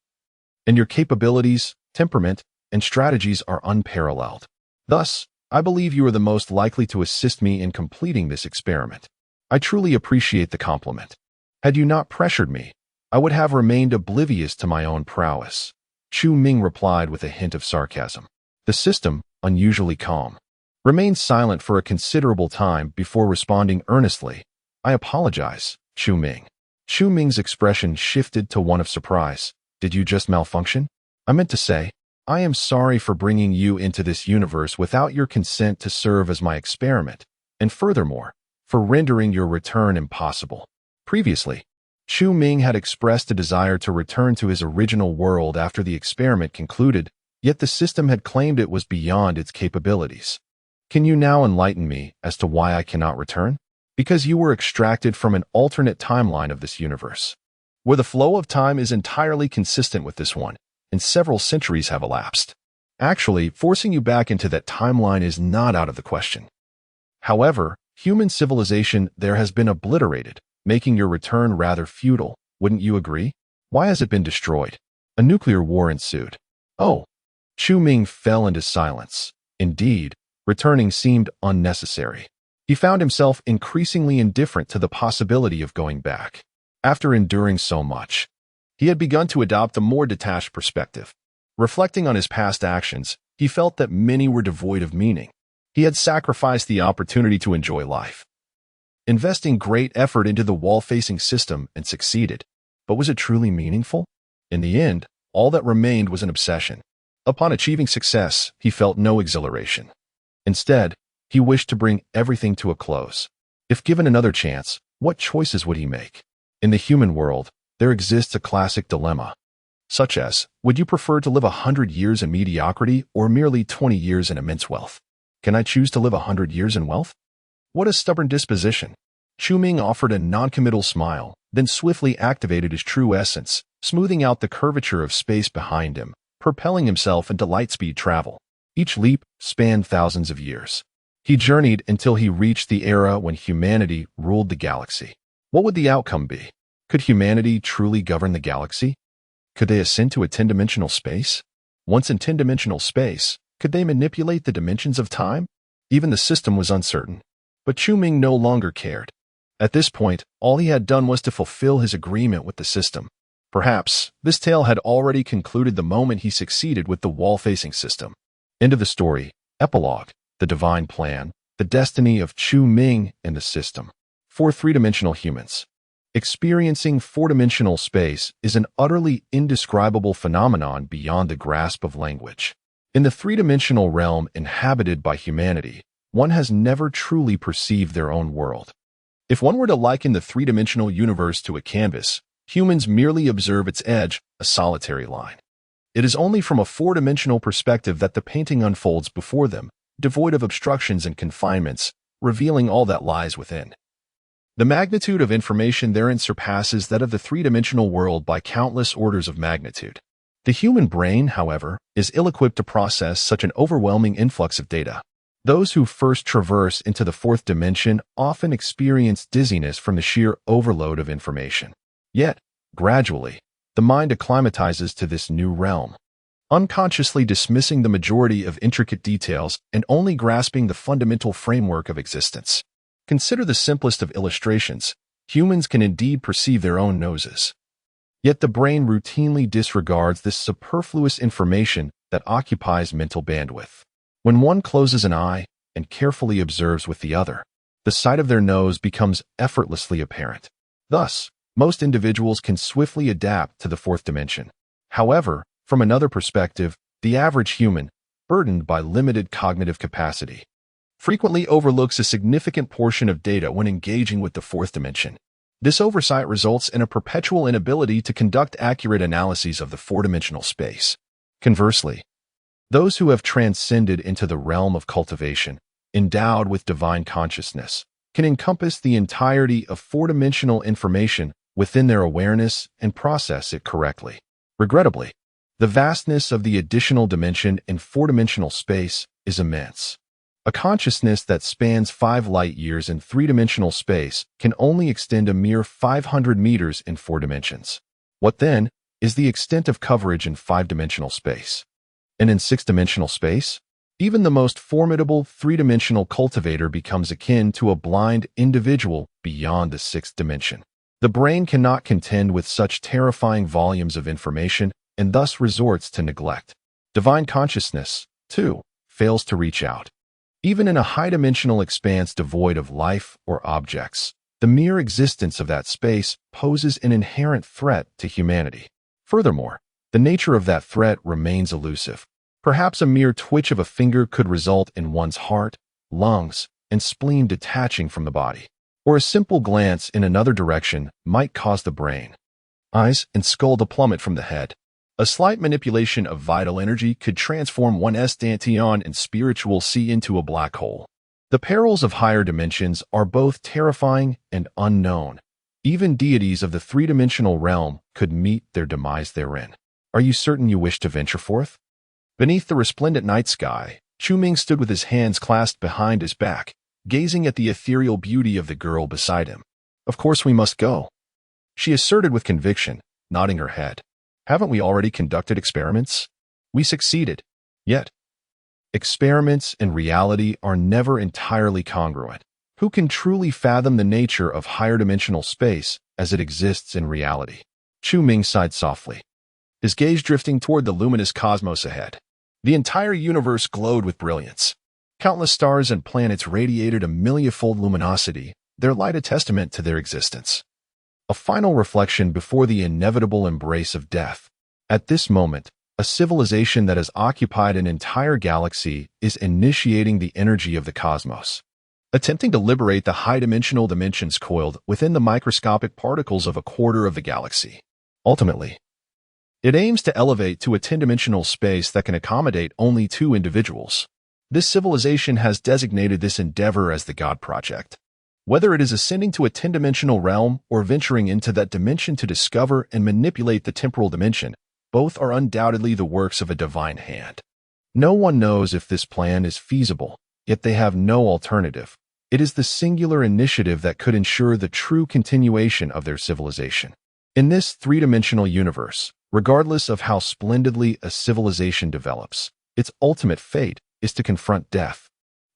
A: And your capabilities, temperament, and strategies are unparalleled. Thus, I believe you are the most likely to assist me in completing this experiment. I truly appreciate the compliment. Had you not pressured me, I would have remained oblivious to my own prowess. Chu Ming replied with a hint of sarcasm. The system, unusually calm, remained silent for a considerable time before responding earnestly. I apologize, Chu Ming. Chu Ming's expression shifted to one of surprise. Did you just malfunction? I meant to say, I am sorry for bringing you into this universe without your consent to serve as my experiment, and furthermore, for rendering your return impossible. Previously, Chu Ming had expressed a desire to return to his original world after the experiment concluded, yet the system had claimed it was beyond its capabilities. Can you now enlighten me as to why I cannot return? Because you were extracted from an alternate timeline of this universe, where the flow of time is entirely consistent with this one, and several centuries have elapsed. Actually, forcing you back into that timeline is not out of the question. However, human civilization there has been obliterated, making your return rather futile. Wouldn't you agree? Why has it been destroyed? A nuclear war ensued. Oh. Chu Ming fell into silence. Indeed, returning seemed unnecessary. He found himself increasingly indifferent to the possibility of going back. After enduring so much, he had begun to adopt a more detached perspective. Reflecting on his past actions, he felt that many were devoid of meaning. He had sacrificed the opportunity to enjoy life, investing great effort into the wall-facing system and succeeded. But was it truly meaningful? In the end, all that remained was an obsession. Upon achieving success, he felt no exhilaration. Instead, he wished to bring everything to a close. If given another chance, what choices would he make? In the human world, there exists a classic dilemma, such as, would you prefer to live 100 years in mediocrity or merely 20 years in immense wealth? Can I choose to live 100 years in wealth? What a stubborn disposition. Chu Ming offered a non-committal smile, then swiftly activated his true essence, smoothing out the curvature of space behind him, propelling himself into light-speed travel. Each leap spanned thousands of years. He journeyed until he reached the era when humanity ruled the galaxy. What would the outcome be? Could humanity truly govern the galaxy? Could they ascend to a 10-dimensional space? Once in 10-dimensional space, could they manipulate the dimensions of time? Even the system was uncertain. But Chu Ming no longer cared. At this point, all he had done was to fulfill his agreement with the system. Perhaps, this tale had already concluded the moment he succeeded with the wall-facing system. End of the story. Epilogue. The divine plan. The destiny of Chu Ming and the system. For three-dimensional humans, experiencing four-dimensional space is an utterly indescribable phenomenon beyond the grasp of language. In the three-dimensional realm inhabited by humanity, one has never truly perceived their own world. If one were to liken the three-dimensional universe to a canvas, humans merely observe its edge, a solitary line. It is only from a four-dimensional perspective that the painting unfolds before them, devoid of obstructions and confinements, revealing all that lies within. The magnitude of information therein surpasses that of the three-dimensional world by countless orders of magnitude. The human brain, however, is ill-equipped to process such an overwhelming influx of data. Those who first traverse into the fourth dimension often experience dizziness from the sheer overload of information. Yet, gradually, the mind acclimatizes to this new realm, unconsciously dismissing the majority of intricate details and only grasping the fundamental framework of existence. Consider the simplest of illustrations. Humans can indeed perceive their own noses. Yet the brain routinely disregards this superfluous information that occupies mental bandwidth. When one closes an eye and carefully observes with the other, the sight of their nose becomes effortlessly apparent. Thus, most individuals can swiftly adapt to the fourth dimension. However, from another perspective, the average human, burdened by limited cognitive capacity, frequently overlooks a significant portion of data when engaging with the fourth dimension. This oversight results in a perpetual inability to conduct accurate analyses of the four-dimensional space. Conversely, those who have transcended into the realm of cultivation, endowed with divine consciousness, can encompass the entirety of four-dimensional information within their awareness and process it correctly. Regrettably, the vastness of the additional dimension in four-dimensional space is immense. A consciousness that spans 5 light years in three-dimensional space can only extend a mere 500 meters in 4 dimensions. What then is the extent of coverage in 5-dimensional space? And in 6-dimensional space, even the most formidable 3-dimensional cultivator becomes akin to a blind individual beyond the 6th dimension. The brain cannot contend with such terrifying volumes of information and thus resorts to neglect. Divine consciousness, too, fails to reach out. Even in a high-dimensional expanse devoid of life or objects, the mere existence of that space poses an inherent threat to humanity. Furthermore, the nature of that threat remains elusive. Perhaps a mere twitch of a finger could result in one's heart, lungs, and spleen detaching from the body. Or a simple glance in another direction might cause the brain, eyes, and skull to plummet from the head. A slight manipulation of vital energy could transform one's dantian and spiritual sea into a black hole. The perils of higher dimensions are both terrifying and unknown. Even deities of the three-dimensional realm could meet their demise therein. Are you certain you wish to venture forth? Beneath the resplendent night sky, Chu Ming stood with his hands clasped behind his back, gazing at the ethereal beauty of the girl beside him. Of course we must go, she asserted with conviction, nodding her head. Haven't we already conducted experiments? We succeeded. Yet, experiments and reality are never entirely congruent. Who can truly fathom the nature of higher dimensional space as it exists in reality? Chu Ming sighed softly, his gaze drifting toward the luminous cosmos ahead. The entire universe glowed with brilliance. Countless stars and planets radiated a millionfold luminosity, their light a testament to their existence. A final reflection before the inevitable embrace of death. At this moment, a civilization that has occupied an entire galaxy is initiating the energy of the cosmos, attempting to liberate the high-dimensional dimensions coiled within the microscopic particles of a quarter of the galaxy. Ultimately, it aims to elevate to a 10-dimensional space that can accommodate only 2 individuals. This civilization has designated this endeavor as the God Project. Whether it is ascending to a 10-dimensional realm or venturing into that dimension to discover and manipulate the temporal dimension, both are undoubtedly the works of a divine hand. No one knows if this plan is feasible, yet they have no alternative. It is the singular initiative that could ensure the true continuation of their civilization. In this 3-dimensional universe, regardless of how splendidly a civilization develops, its ultimate fate is to confront death.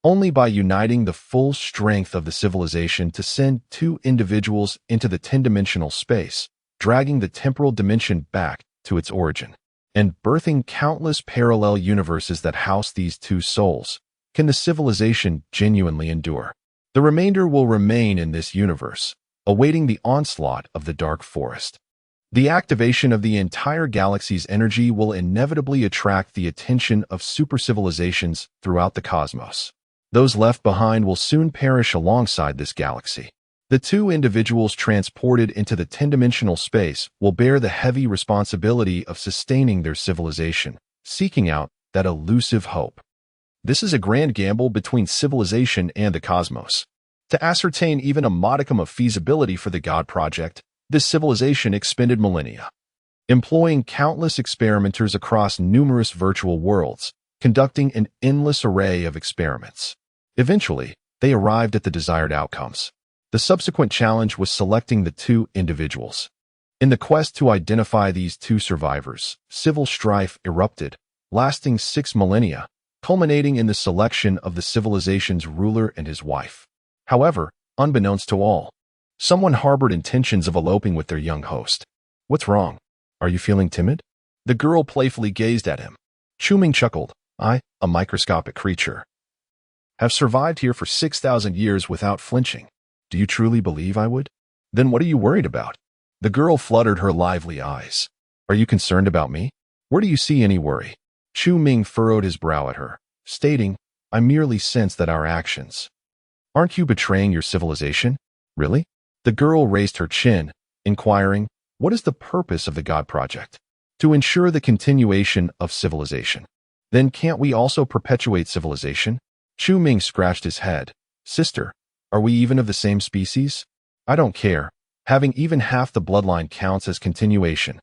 A: Only by uniting the full strength of the civilization to send 2 individuals into the 10-dimensional space, dragging the temporal dimension back to its origin, and birthing countless parallel universes that house these 2 souls, can the civilization genuinely endure. The remainder will remain in this universe, awaiting the onslaught of the dark forest. The activation of the entire galaxy's energy will inevitably attract the attention of super-civilizations throughout the cosmos. Those left behind will soon perish alongside this galaxy. The 2 individuals transported into the 10-dimensional space will bear the heavy responsibility of sustaining their civilization, seeking out that elusive hope. This is a grand gamble between civilization and the cosmos. To ascertain even a modicum of feasibility for the God Project, this civilization expended millennia, employing countless experimenters across numerous virtual worlds, conducting an endless array of experiments. Eventually, they arrived at the desired outcomes. The subsequent challenge was selecting the 2 individuals. In the quest to identify these 2 survivors, civil strife erupted, lasting 6 millennia, culminating in the selection of the civilization's ruler and his wife. However, unbeknownst to all, someone harbored intentions of eloping with their young host. What's wrong? Are you feeling timid? The girl playfully gazed at him. Chu Ming chuckled. I, a microscopic creature, have survived here for 6,000 years without flinching. Do you truly believe I would? Then what are you worried about? The girl fluttered her lively eyes. Are you concerned about me? Where do you see any worry? Chu Ming furrowed his brow at her, stating, I merely sense that our actions. Aren't you betraying your civilization? Really? The girl raised her chin, inquiring, what is the purpose of the God Project? To ensure the continuation of civilization. Then can't we also perpetuate civilization? Chu Ming scratched his head. Sister, are we even of the same species? I don't care. Having even half the bloodline counts as continuation.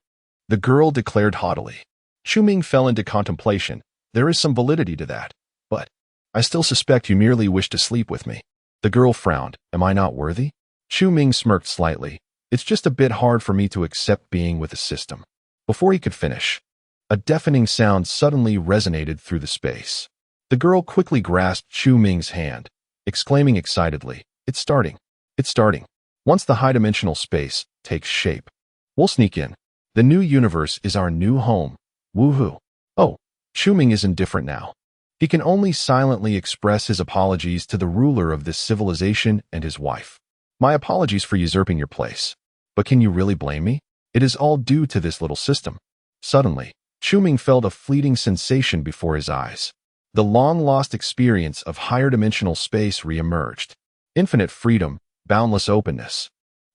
A: The girl declared haughtily. Chu Ming fell into contemplation. There is some validity to that. But I still suspect you merely wish to sleep with me. The girl frowned. Am I not worthy? Chu Ming smirked slightly. It's just a bit hard for me to accept being with a system. Before he could finish, a deafening sound suddenly resonated through the space. The girl quickly grasped Chu Ming's hand, exclaiming excitedly, It's starting. It's starting. Once the high-dimensional space, takes shape. We'll sneak in. The new universe is our new home. Woohoo. Oh, Shuming is indifferent now. He can only silently express his apologies to the ruler of this civilization and his wife. My apologies for usurping your place. But can you really blame me? It is all due to this little system. Suddenly, Shuming felt a fleeting sensation before his eyes. The long-lost experience of higher-dimensional space re-emerged. Infinite freedom, boundless openness,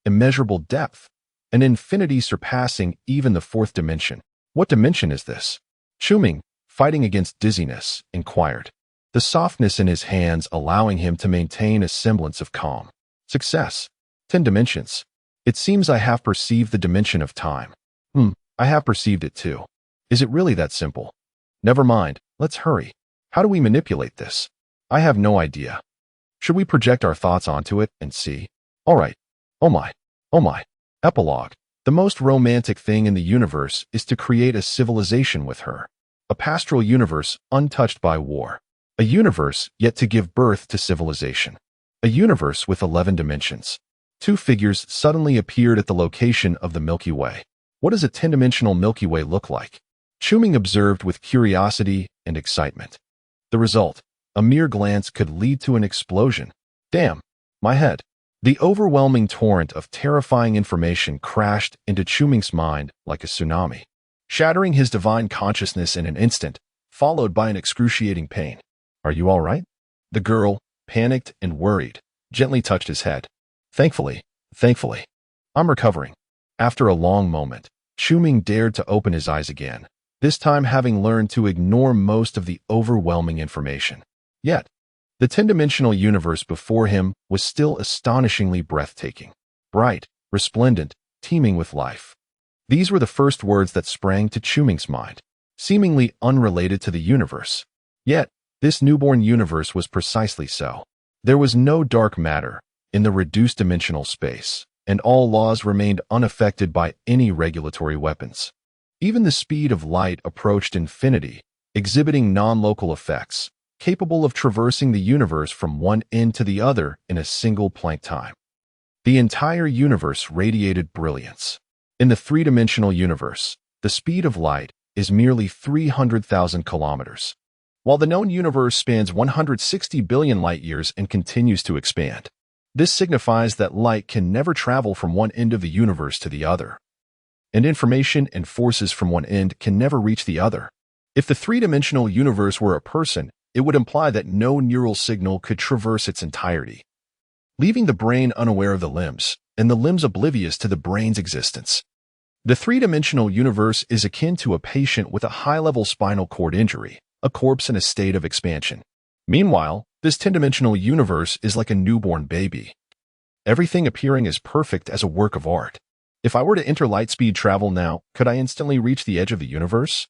A: immeasurable depth, an infinity surpassing even the fourth dimension. What dimension is this? Shuming, fighting against dizziness, inquired, the softness in his hands allowing him to maintain a semblance of calm. Success. 10 dimensions. It seems I have perceived the dimension of time. I have perceived it too. Is it really that simple? Never mind, let's hurry. How do we manipulate this? I have no idea. Should we project our thoughts onto it and see? All right. Oh my. Oh my. Epilogue. The most romantic thing in the universe is to create a civilization with her. A pastoral universe untouched by war. A universe yet to give birth to civilization. A universe with 11 dimensions. 2 figures suddenly appeared at the location of the Milky Way. What does a 10-dimensional Milky Way look like? Shuming observed with curiosity and excitement. The result, a mere glance could lead to an explosion. Damn, my head. The overwhelming torrent of terrifying information crashed into Shuming's mind like a tsunami, shattering his divine consciousness in an instant, followed by an excruciating pain. Are you all right? The girl, panicked and worried, gently touched his head. Thankfully, I'm recovering. After a long moment, Shuming dared to open his eyes again, this time having learned to ignore most of the overwhelming information. Yet, the 10-dimensional universe before him was still astonishingly breathtaking, bright, resplendent, teeming with life. These were the first words that sprang to Shuming's mind, seemingly unrelated to the universe. Yet, this newborn universe was precisely so. There was no dark matter in the reduced dimensional space, and all laws remained unaffected by any regulatory weapons. Even the speed of light approached infinity, exhibiting non-local effects, capable of traversing the universe from one end to the other in a single Planck time. The entire universe radiated brilliance. In the 3-dimensional universe, the speed of light is merely 300,000 kilometers, while the known universe spans 160 billion light-years and continues to expand. This signifies that light can never travel from one end of the universe to the other, and information and forces from one end can never reach the other. If the 3-dimensional universe were a person, it would imply that no neural signal could traverse its entirety, leaving the brain unaware of the limbs, and the limbs oblivious to the brain's existence. The 3-dimensional universe is akin to a patient with a high-level spinal cord injury, a corpse in a state of expansion. Meanwhile, this 10-dimensional universe is like a newborn baby, everything appearing as perfect as a work of art. If I were to enter light-speed travel now, could I instantly reach the edge of the universe?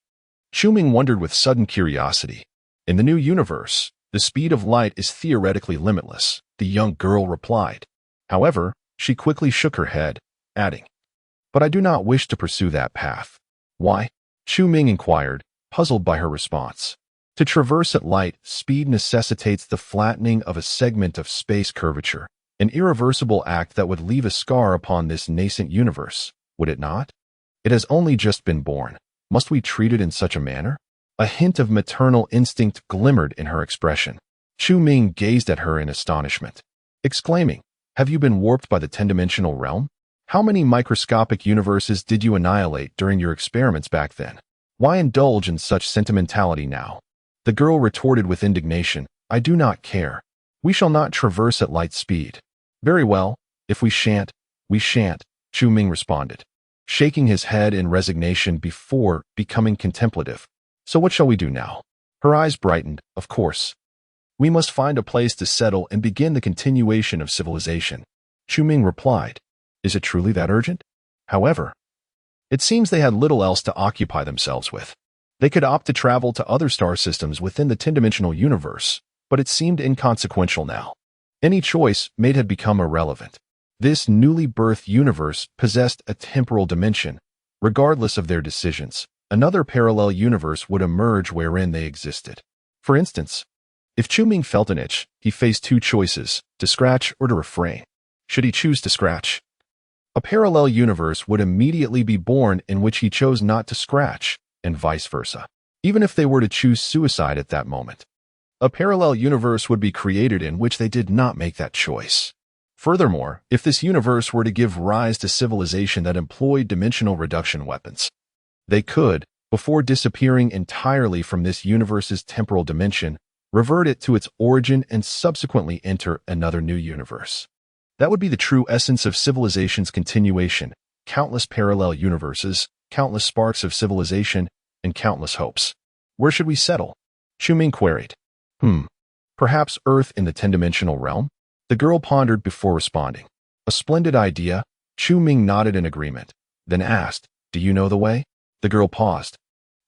A: Shuming wondered with sudden curiosity. In the new universe, the speed of light is theoretically limitless, the young girl replied. However, she quickly shook her head, adding, "But I do not wish to pursue that path." Why? Shuming inquired, puzzled by her response. To traverse at light speed necessitates the flattening of a segment of space curvature, an irreversible act that would leave a scar upon this nascent universe, would it not? It has only just been born. Must we treat it in such a manner? A hint of maternal instinct glimmered in her expression. Shuming gazed at her in astonishment, exclaiming, "Have you been warped by the 10-dimensional realm? How many microscopic universes did you annihilate during your experiments back then? Why indulge in such sentimentality now?" The girl retorted with indignation, "I do not care. We shall not traverse at light speed." "Very well, if we shan't, we shan't," Shuming responded, shaking his head in resignation before becoming contemplative. "So what shall we do now?" Her eyes brightened. "Of course. We must find a place to settle and begin the continuation of civilization," Shuming replied. "Is it truly that urgent?" However, it seems they had little else to occupy themselves with. They could opt to travel to other star systems within the 10-dimensional universe, but it seemed inconsequential now. Any choice may have become irrelevant. This newly birthed universe possessed a temporal dimension. Regardless of their decisions, another parallel universe would emerge wherein they existed. For instance, if Shuming felt an itch, he faced 2 choices, to scratch or to refrain. Should he choose to scratch? A parallel universe would immediately be born in which he chose not to scratch, and vice versa, even if they were to choose suicide at that moment. A parallel universe would be created in which they did not make that choice. Furthermore, if this universe were to give rise to civilization that employed dimensional reduction weapons, they could, before disappearing entirely from this universe's temporal dimension, revert it to its origin and subsequently enter another new universe. That would be the true essence of civilization's continuation: countless parallel universes, countless sparks of civilization, and countless hopes. Where should we settle? Shuming queried. Perhaps Earth in the 10-dimensional realm? The girl pondered before responding. A splendid idea. Shuming nodded in agreement, then asked, "Do you know the way?" The girl paused,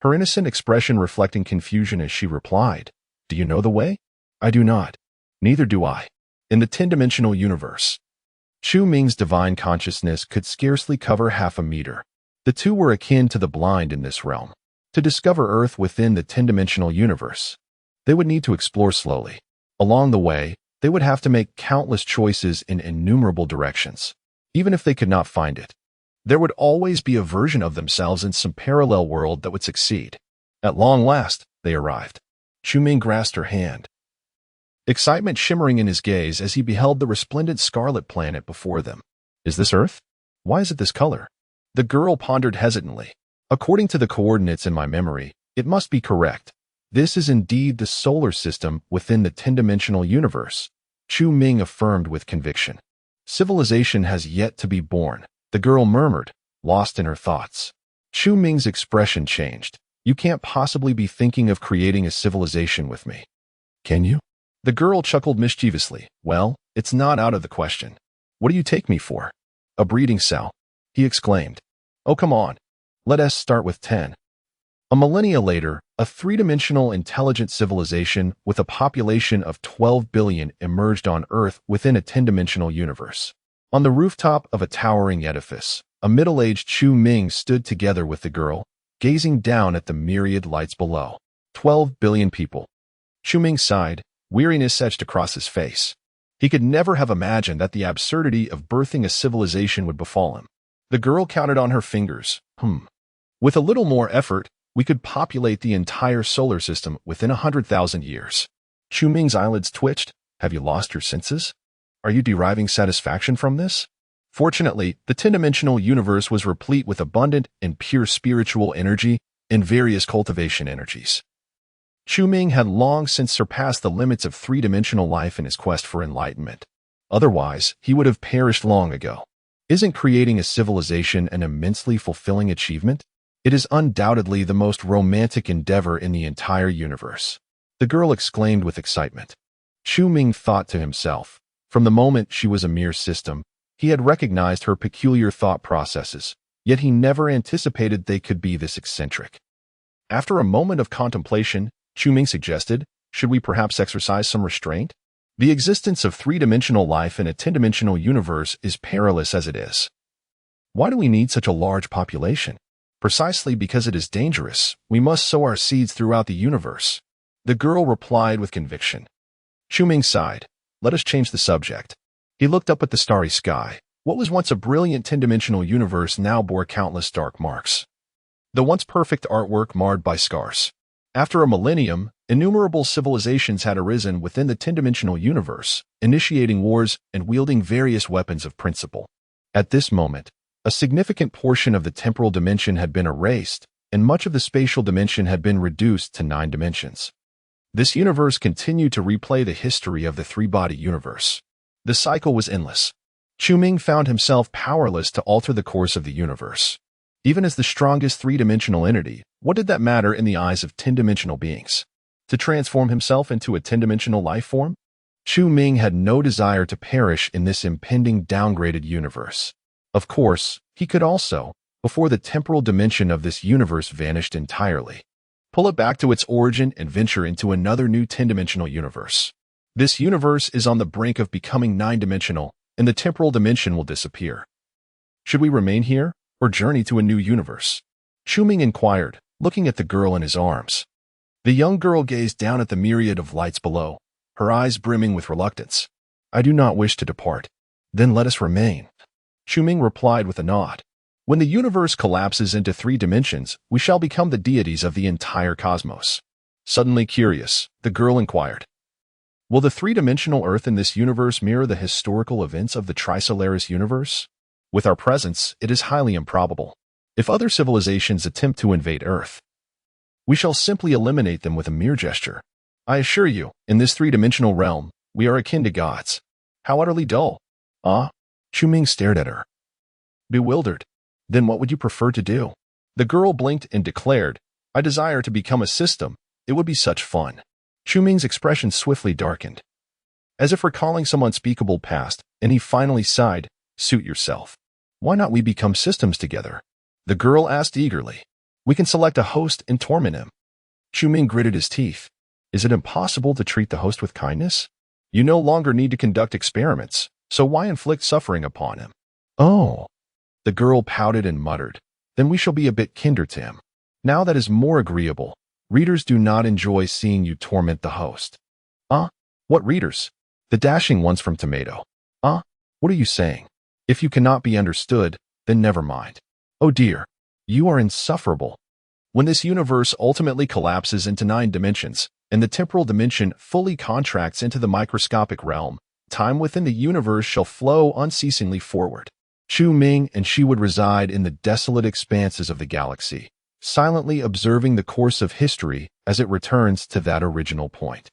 A: her innocent expression reflecting confusion as she replied, "Do you know the way?" "I do not." "Neither do I." In the 10-dimensional universe, Shuming's divine consciousness could scarcely cover half a meter. The two were akin to the blind in this realm. To discover Earth within the 10-dimensional universe, they would need to explore slowly. Along the way, they would have to make countless choices in innumerable directions. Even if they could not find it, there would always be a version of themselves in some parallel world that would succeed. At long last, they arrived. Shuming grasped her hand, excitement shimmering in his gaze as he beheld the resplendent scarlet planet before them. "Is this Earth? Why is it this color?" The girl pondered hesitantly. "According to the coordinates in my memory, it must be correct. This is indeed the solar system within the 10-dimensional universe," Shuming affirmed with conviction. "Civilization has yet to be born," the girl murmured, lost in her thoughts. Shuming's expression changed. "You can't possibly be thinking of creating a civilization with me, can you?" The girl chuckled mischievously. "Well, it's not out of the question. What do you take me for? A breeding cell?" he exclaimed. "Oh, come on. Let us start with 10. A millennia later, a three-dimensional intelligent civilization with a population of 12 billion emerged on Earth within a 10-dimensional universe. On the rooftop of a towering edifice, a middle-aged Shuming stood together with the girl, gazing down at the myriad lights below. 12 billion people. Shuming sighed, weariness etched across his face. He could never have imagined that the absurdity of birthing a civilization would befall him. The girl counted on her fingers. With a little more effort, we could populate the entire solar system within 100,000 years. Shuming's eyelids twitched. "Have you lost your senses? Are you deriving satisfaction from this?" Fortunately, the 10-dimensional universe was replete with abundant and pure spiritual energy and various cultivation energies. Shuming had long since surpassed the limits of three-dimensional life in his quest for enlightenment. Otherwise, he would have perished long ago. Isn't creating a civilization an immensely fulfilling achievement? It is undoubtedly the most romantic endeavor in the entire universe, the girl exclaimed with excitement. Shuming thought to himself. From the moment she was a mere system, he had recognized her peculiar thought processes, yet he never anticipated they could be this eccentric. After a moment of contemplation, Shuming suggested, "Should we perhaps exercise some restraint? The existence of three-dimensional life in a 10-dimensional universe is perilous as it is. Why do we need such a large population? Precisely because it is dangerous. We must sow our seeds throughout the universe," the girl replied with conviction. Shuming sighed. "Let us change the subject." He looked up at the starry sky. What was once a brilliant 10-dimensional universe now bore countless dark marks. The once perfect artwork marred by scars. After a millennium, innumerable civilizations had arisen within the 10-dimensional universe, initiating wars and wielding various weapons of principle. At this moment, a significant portion of the temporal dimension had been erased, and much of the spatial dimension had been reduced to 9 dimensions. This universe continued to replay the history of the three-body universe. The cycle was endless. Shuming found himself powerless to alter the course of the universe. Even as the strongest three-dimensional entity, what did that matter in the eyes of 10-dimensional beings? To transform himself into a 10-dimensional life form? Shuming had no desire to perish in this impending downgraded universe. Of course, he could also, before the temporal dimension of this universe vanished entirely, pull it back to its origin and venture into another new 10-dimensional universe. This universe is on the brink of becoming 9-dimensional, and the temporal dimension will disappear. Should we remain here, or journey to a new universe? Shuming inquired, looking at the girl in his arms. The young girl gazed down at the myriad of lights below, her eyes brimming with reluctance. "I do not wish to depart." "Then let us remain." Ming replied with a nod. When the universe collapses into 3 dimensions, we shall become the deities of the entire cosmos. Suddenly curious, the girl inquired, will the 3-dimensional Earth in this universe mirror the historical events of the Trisolaris universe? With our presence, it is highly improbable. If other civilizations attempt to invade Earth, we shall simply eliminate them with a mere gesture. I assure you, in this 3-dimensional realm, we are akin to gods. How utterly dull. Ah? Ming stared at her, bewildered. Then what would you prefer to do? The girl blinked and declared, I desire to become a system. It would be such fun. Ming's expression swiftly darkened, as if recalling some unspeakable past, and he finally sighed, suit yourself. Why not we become systems together? The girl asked eagerly. We can select a host and torment him. Ming gritted his teeth. Is it impossible to treat the host with kindness? You no longer need to conduct experiments, so why inflict suffering upon him? Oh. The girl pouted and muttered. Then we shall be a bit kinder to him. Now that is more agreeable. Readers do not enjoy seeing you torment the host. What readers? The dashing ones from Tomato. What are you saying? If you cannot be understood, then never mind. Oh dear, you are insufferable. When this universe ultimately collapses into 9 dimensions, and the temporal dimension fully contracts into the microscopic realm, time within the universe shall flow unceasingly forward. Ming and she would reside in the desolate expanses of the galaxy, silently observing the course of history as it returns to that original point.